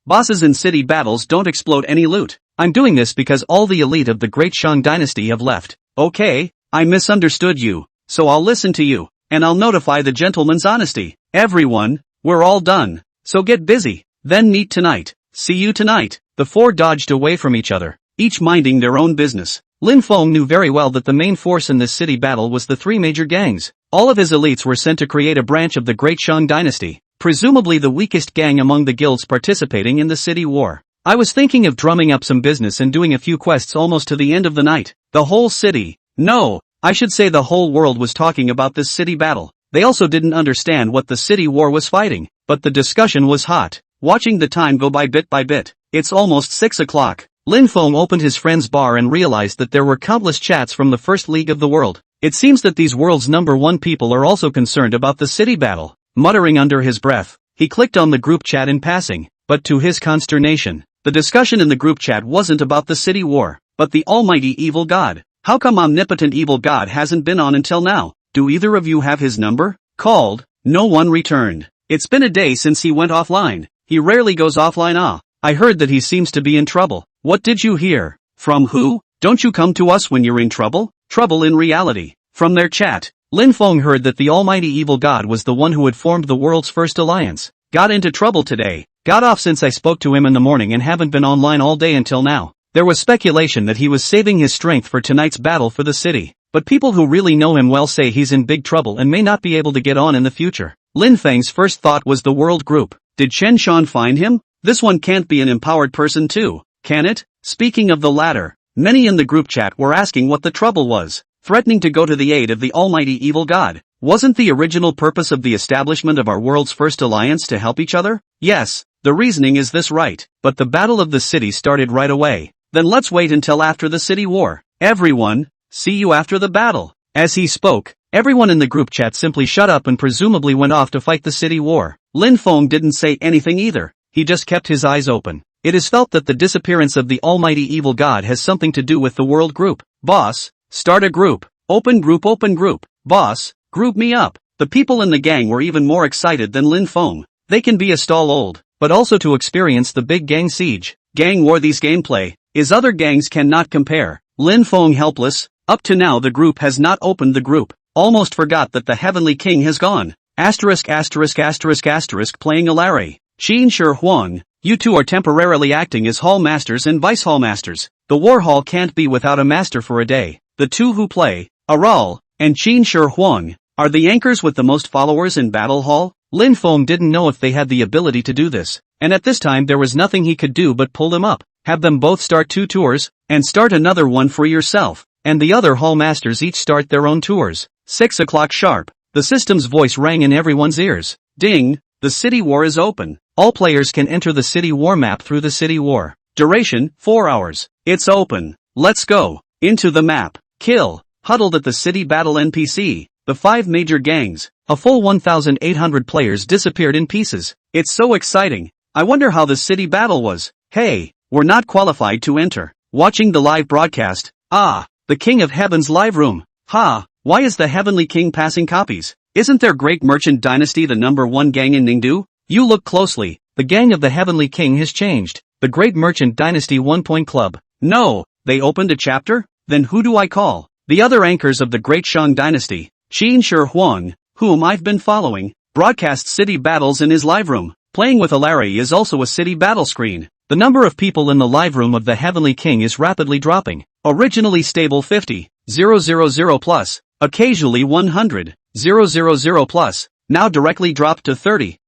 Bosses in city battles don't explode any loot. I'm doing this because all the elite of the Great Shang Dynasty have left. Okay, I misunderstood you, so I'll listen to you, and I'll notify the gentleman's honesty. Everyone, we're all done, so get busy, then meet tonight. See you tonight. The four dodged away from each other, each minding their own business. Lin Feng knew very well that the main force in this city battle was the three major gangs. All of his elites were sent to create a branch of the Great Shang Dynasty, presumably the weakest gang among the guilds participating in the city war. I was thinking of drumming up some business and doing a few quests almost to the end of the night. The whole city, no, I should say the whole world was talking about this city battle. They also didn't understand what the city war was fighting, but the discussion was hot. Watching the time go by bit. It's almost 6 o'clock. Lin Feng opened his friend's bar and realized that there were countless chats from the First League of the world. It seems that these world's #1 people are also concerned about the city battle. Muttering under his breath, he clicked on the group chat in passing, but to his consternation, the discussion in the group chat wasn't about the city war, but the Almighty Evil God. How come Omnipotent Evil God hasn't been on until now? Do either of you have his number? Called. No one returned. It's been a day since he went offline. He rarely goes offline. I heard that he seems to be in trouble. What did you hear? From who? Don't you come to us when you're in trouble? Trouble in reality. From their chat, Lin Feng heard that the almighty evil god was the one who had formed the world's first alliance. Got into trouble today. Got off since I spoke to him in the morning and haven't been online all day until now. There was speculation that he was saving his strength for tonight's battle for the city. But people who really know him well say he's in big trouble and may not be able to get on in the future. Lin Feng's first thought was the world group. Did Chen Shan find him? This one can't be an empowered person too, can it? Speaking of the latter, many in the group chat were asking what the trouble was, threatening to go to the aid of the almighty evil god. Wasn't the original purpose of the establishment of our world's first alliance to help each other? Yes, the reasoning is this right, but the battle of the city started right away. Then let's wait until after the city war. Everyone, see you after the battle. As he spoke, everyone in the group chat simply shut up and presumably went off to fight the city war. Lin Feng didn't say anything either, he just kept his eyes open. It is felt that the disappearance of the almighty evil god has something to do with the world group. Boss, start a group. Open group. Boss, group me up. The people in the gang were even more excited than Lin Feng. They can be a stall old, but also to experience the big gang siege. Gang war these gameplay is other gangs cannot compare. Lin Feng helpless. Up to now the group has not opened the group. Almost forgot that the heavenly king has gone. Asterisk playing Alari. Qin Shi Huang, you two are temporarily acting as hall masters and vice hall masters. The war hall can't be without a master for a day. The two who play, Aral, and Qin Shi Huang, are the anchors with the most followers in battle hall. Lin Feng didn't know if they had the ability to do this, and at this time there was nothing he could do but pull them up, have them both start 2 tours, and start another one for yourself, and the other hall masters each start their own tours. 6 o'clock sharp. The system's voice rang in everyone's ears. Ding, the city war is open. All players can enter the city war map through the city war. Duration, 4 hours. It's open. Let's go. Into the map. Kill. Huddled at the city battle NPC. The 5 major gangs. A full 1,800 players disappeared in pieces. It's so exciting. I wonder how the city battle was. Hey, we're not qualified to enter. Watching the live broadcast. Ah, the King of Heaven's live room. Ha, why is the Heavenly King passing copies? Isn't their great merchant dynasty the #1 gang in Ningdu? You look closely, the gang of the Heavenly King has changed. The Great Merchant Dynasty 1 Point Club. No, they opened a chapter? Then who do I call? The other anchors of the Great Shang Dynasty. Qin Shi Huang, whom I've been following, broadcasts city battles in his live room. Playing with Alari is also a city battle screen. The number of people in the live room of the Heavenly King is rapidly dropping. Originally stable 50,000 plus, occasionally 100,000 plus, now directly dropped to 30,000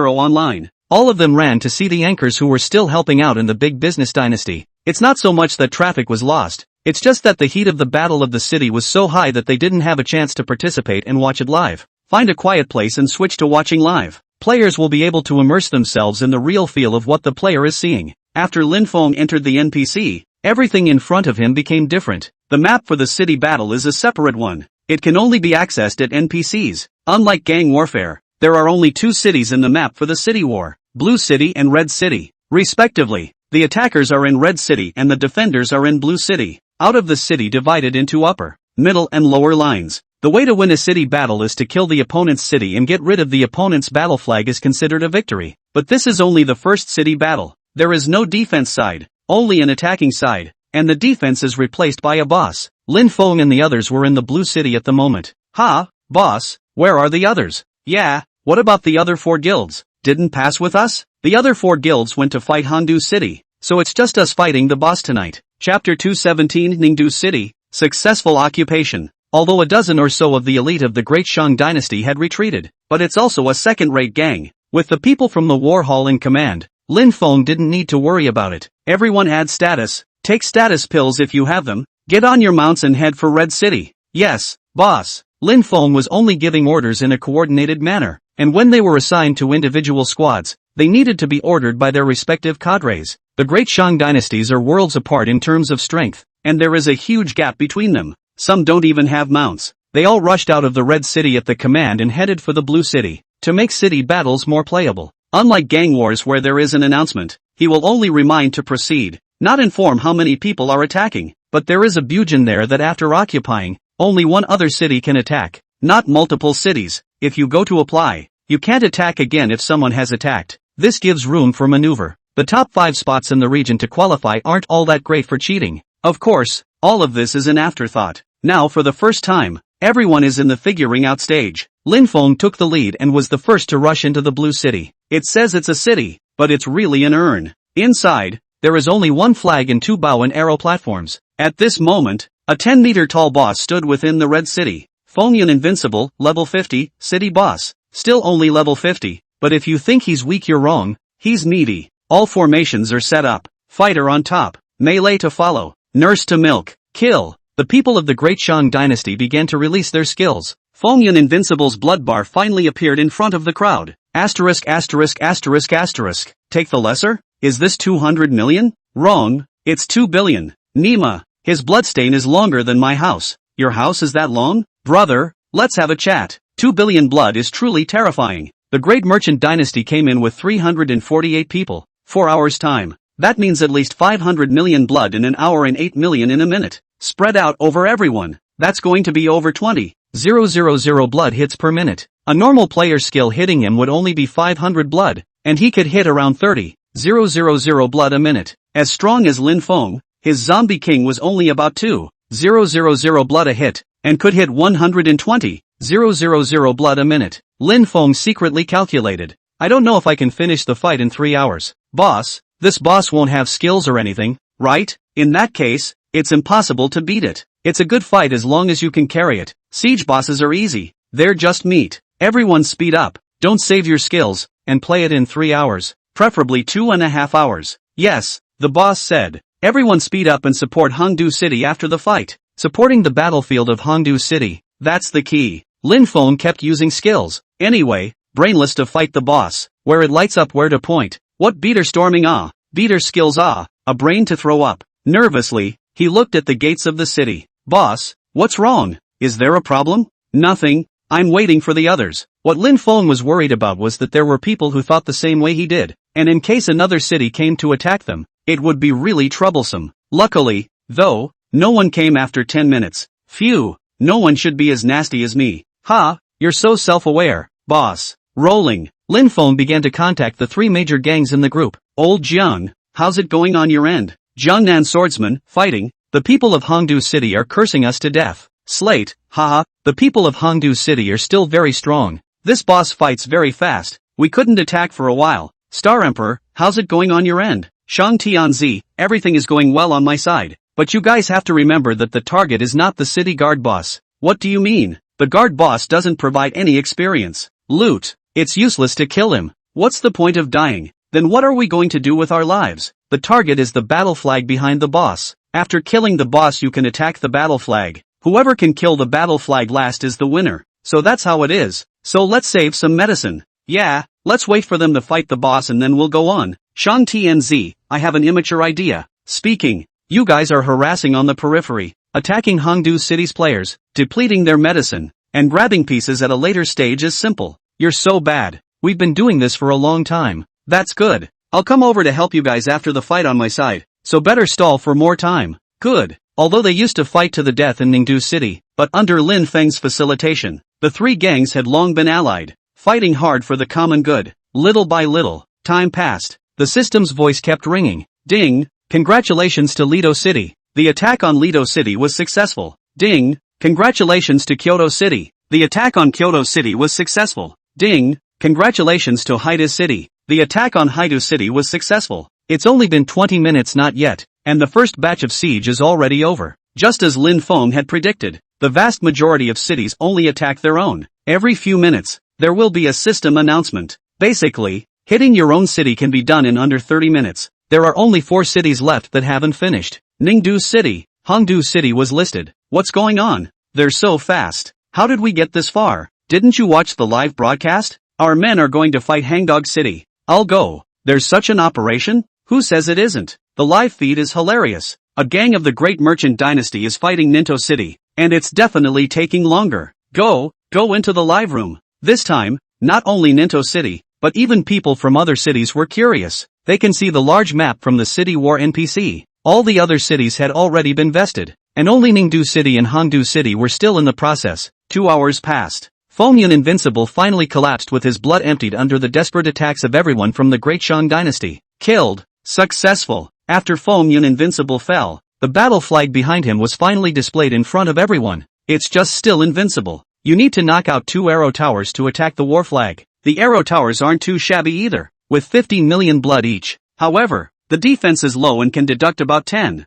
online. All of them ran to see the anchors who were still helping out in the big business dynasty. It's not so much that traffic was lost, it's just that the heat of the battle of the city was so high that they didn't have a chance to participate and watch it live. Find a quiet place and switch to watching live. Players will be able to immerse themselves in the real feel of what the player is seeing. After Lin Feng entered the NPC, everything in front of him became different. The map for the city battle is a separate one. It can only be accessed at NPCs. Unlike gang warfare, there are only 2 cities in the map for the city war, Blue City and Red City, respectively. The attackers are in Red City and the defenders are in Blue City. Out of the city divided into upper, middle and lower lines. The way to win a city battle is to kill the opponent's city and get rid of the opponent's battle flag is considered a victory. But this is only the first city battle. There is no defense side, only an attacking side, and the defense is replaced by a boss. Lin Feng and the others were in the Blue City at the moment. Ha, boss, where are the others? Yeah, what about the other 4 guilds? Didn't pass with us? The other 4 guilds went to fight Handu City, so it's just us fighting the boss tonight. Chapter 217 Ningdu City, Successful Occupation. Although a dozen or so of the elite of the Great Shang Dynasty had retreated, but it's also a second-rate gang. With the people from the war hall in command, Lin Feng didn't need to worry about it. Everyone had status. Take status pills if you have them. Get on your mounts and head for Red City. Yes, boss. Lin Feng was only giving orders in a coordinated manner, and when they were assigned to individual squads, they needed to be ordered by their respective cadres. The Great Shang Dynasties are worlds apart in terms of strength, and there is a huge gap between them. Some don't even have mounts. They all rushed out of the Red City at the command and headed for the Blue City, to make city battles more playable. Unlike gang wars where there is an announcement, he will only remind to proceed, not inform how many people are attacking, but there is a bujin there that after occupying, only one other city can attack, not multiple cities. If you go to apply, you can't attack again if someone has attacked. This gives room for maneuver. The top 5 spots in the region to qualify aren't all that great for cheating. Of course, all of this is an afterthought. Now for the first time, everyone is in the figuring out stage. Lin Feng took the lead and was the first to rush into the blue city. It says it's a city, but it's really an urn. Inside, there is only one flag and 2 bow and arrow platforms. At this moment, a 10-meter tall boss stood within the red city. Fengyun Invincible, level 50, city boss. Still only level 50, but if you think he's weak you're wrong, he's meaty. All formations are set up. Fighter on top, melee to follow, nurse to milk, kill. The people of the Great Shang dynasty began to release their skills. Fengyun Invincible's blood bar finally appeared in front of the crowd. Asterisk asterisk asterisk asterisk. Take the lesser? Is this 200 million? Wrong, it's 2 billion. Nima, his bloodstain is longer than my house. Your house is that long? Brother, let's have a chat. 2 billion blood is truly terrifying. The Great Merchant Dynasty came in with 348 people. 4 hours time. That means at least 500 million blood in an hour and 8 million in a minute. Spread out over everyone. That's going to be over 20,000 blood hits per minute. A normal player's skill hitting him would only be 500 blood, and he could hit around 30,000 blood a minute. As strong as Lin Feng, his zombie king was only about 2,000 blood a hit, and could hit 120,000 blood a minute. Lin Feng secretly calculated. I don't know if I can finish the fight in 3 hours. Boss, this boss won't have skills or anything, right? In that case, it's impossible to beat it. It's a good fight as long as you can carry it. Siege bosses are easy. They're just meat. Everyone speed up. Don't save your skills, and play it in 3 hours. Preferably 2.5 hours. Yes, the boss said. Everyone speed up and support Hongdu City after the fight. Supporting the battlefield of Hongdu City. That's the key. Lin Feng kept using skills. Anyway, brainless to fight the boss. Where it lights up where to point. What beater storming beater skills a brain to throw up. Nervously, he looked at the gates of the city. Boss, what's wrong? Is there a problem? Nothing, I'm waiting for the others. What Lin Feng was worried about was that there were people who thought the same way he did, and in case another city came to attack them, it would be really troublesome. Luckily, though, no one came after 10 minutes. Phew, no one should be as nasty as me. Ha, you're so self-aware, boss. Rolling, Lin Feng began to contact the 3 major gangs in the group. Old Jiang, how's it going on your end? Jiangnan swordsman, fighting. The people of Hongdu City are cursing us to death. Slate, haha, the people of Hongdu City are still very strong. This boss fights very fast. We couldn't attack for a while. Star Emperor, how's it going on your end? Shang Tianzi, everything is going well on my side. But you guys have to remember that the target is not the city guard boss. What do you mean? The guard boss doesn't provide any experience. Loot. It's useless to kill him. What's the point of dying? Then what are we going to do with our lives? The target is the battle flag behind the boss. After killing the boss you can attack the battle flag. Whoever can kill the battle flag last is the winner. So that's how it is. So let's save some medicine. Yeah, let's wait for them to fight the boss and then we'll go on. Shang Tianzi, I have an immature idea. Speaking. You guys are harassing on the periphery, attacking Hongdu City's players, depleting their medicine, and grabbing pieces at a later stage is simple. You're so bad. We've been doing this for a long time. That's good. I'll come over to help you guys after the fight on my side, so better stall for more time. Good. Although they used to fight to the death in Ningdu City, but under Lin Feng's facilitation, the 3 gangs had long been allied, fighting hard for the common good. Little by little, time passed. The system's voice kept ringing. Ding! Congratulations to Lido City. The attack on Lido City was successful. Ding! Congratulations to Kyoto City. The attack on Kyoto City was successful. Ding! Congratulations to Haida City. The attack on Haida City was successful. It's only been 20 minutes not yet, and the first batch of siege is already over. Just as Lin Feng had predicted, the vast majority of cities only attack their own. Every few minutes, there will be a system announcement. Basically, hitting your own city can be done in under 30 minutes. There are only 4 cities left that haven't finished. Ningdu City, Hongdu City was listed. What's going on? They're so fast. How did we get this far? Didn't you watch the live broadcast? Our men are going to fight Hangdog City. I'll go. There's such an operation? Who says it isn't? The live feed is hilarious. A gang of the Great Merchant Dynasty is fighting Ninto City, and it's definitely taking longer. Go into the live room. This time, not only Ninto City, but even people from other cities were curious. They can see the large map from the City War NPC. All the other cities had already been vested, and only Ningdu City and Hongdu City were still in the process. 2 hours passed. Fengyun Invincible finally collapsed with his blood emptied under the desperate attacks of everyone from the Great Shang Dynasty. Killed. Successful. After Feng Yun Invincible fell, the battle flag behind him was finally displayed in front of everyone. It's just still invincible. You need to knock out 2 arrow towers to attack the war flag. The arrow towers aren't too shabby either, with 15 million blood each. However, the defense is low and can deduct about 10,000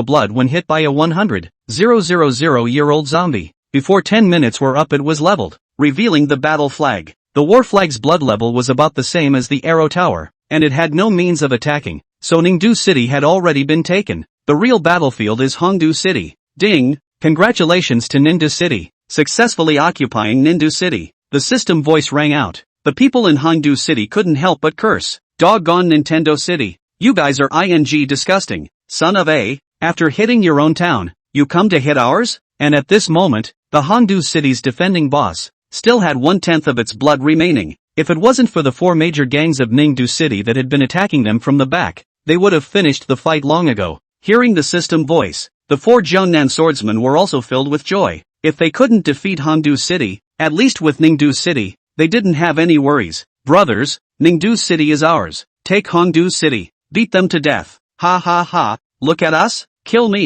blood when hit by a 100,000-year-old zombie. Before 10 minutes were up, it was leveled, revealing the battle flag. The war flag's blood level was about the same as the arrow tower, and it had no means of attacking, so Ningdu City had already been taken. The real battlefield is Hongdu City. Ding! Congratulations to Ningdu City, successfully occupying Ningdu City. The system voice rang out. The people in Hongdu City couldn't help but curse. Doggone Nintendo City. You guys are disgusting. Son of a, after hitting your own town, you come to hit ours? And at this moment, the Hongdu City's defending boss still had 1/10 of its blood remaining. If it wasn't for the 4 major gangs of Ningdu City that had been attacking them from the back, they would have finished the fight long ago. Hearing the system voice, the 4 Jiangnan swordsmen were also filled with joy. If they couldn't defeat Hongdu City, at least with Ningdu City, they didn't have any worries. Brothers, Ningdu City is ours. Take Hongdu City. Beat them to death. Ha ha ha, look at us, kill me.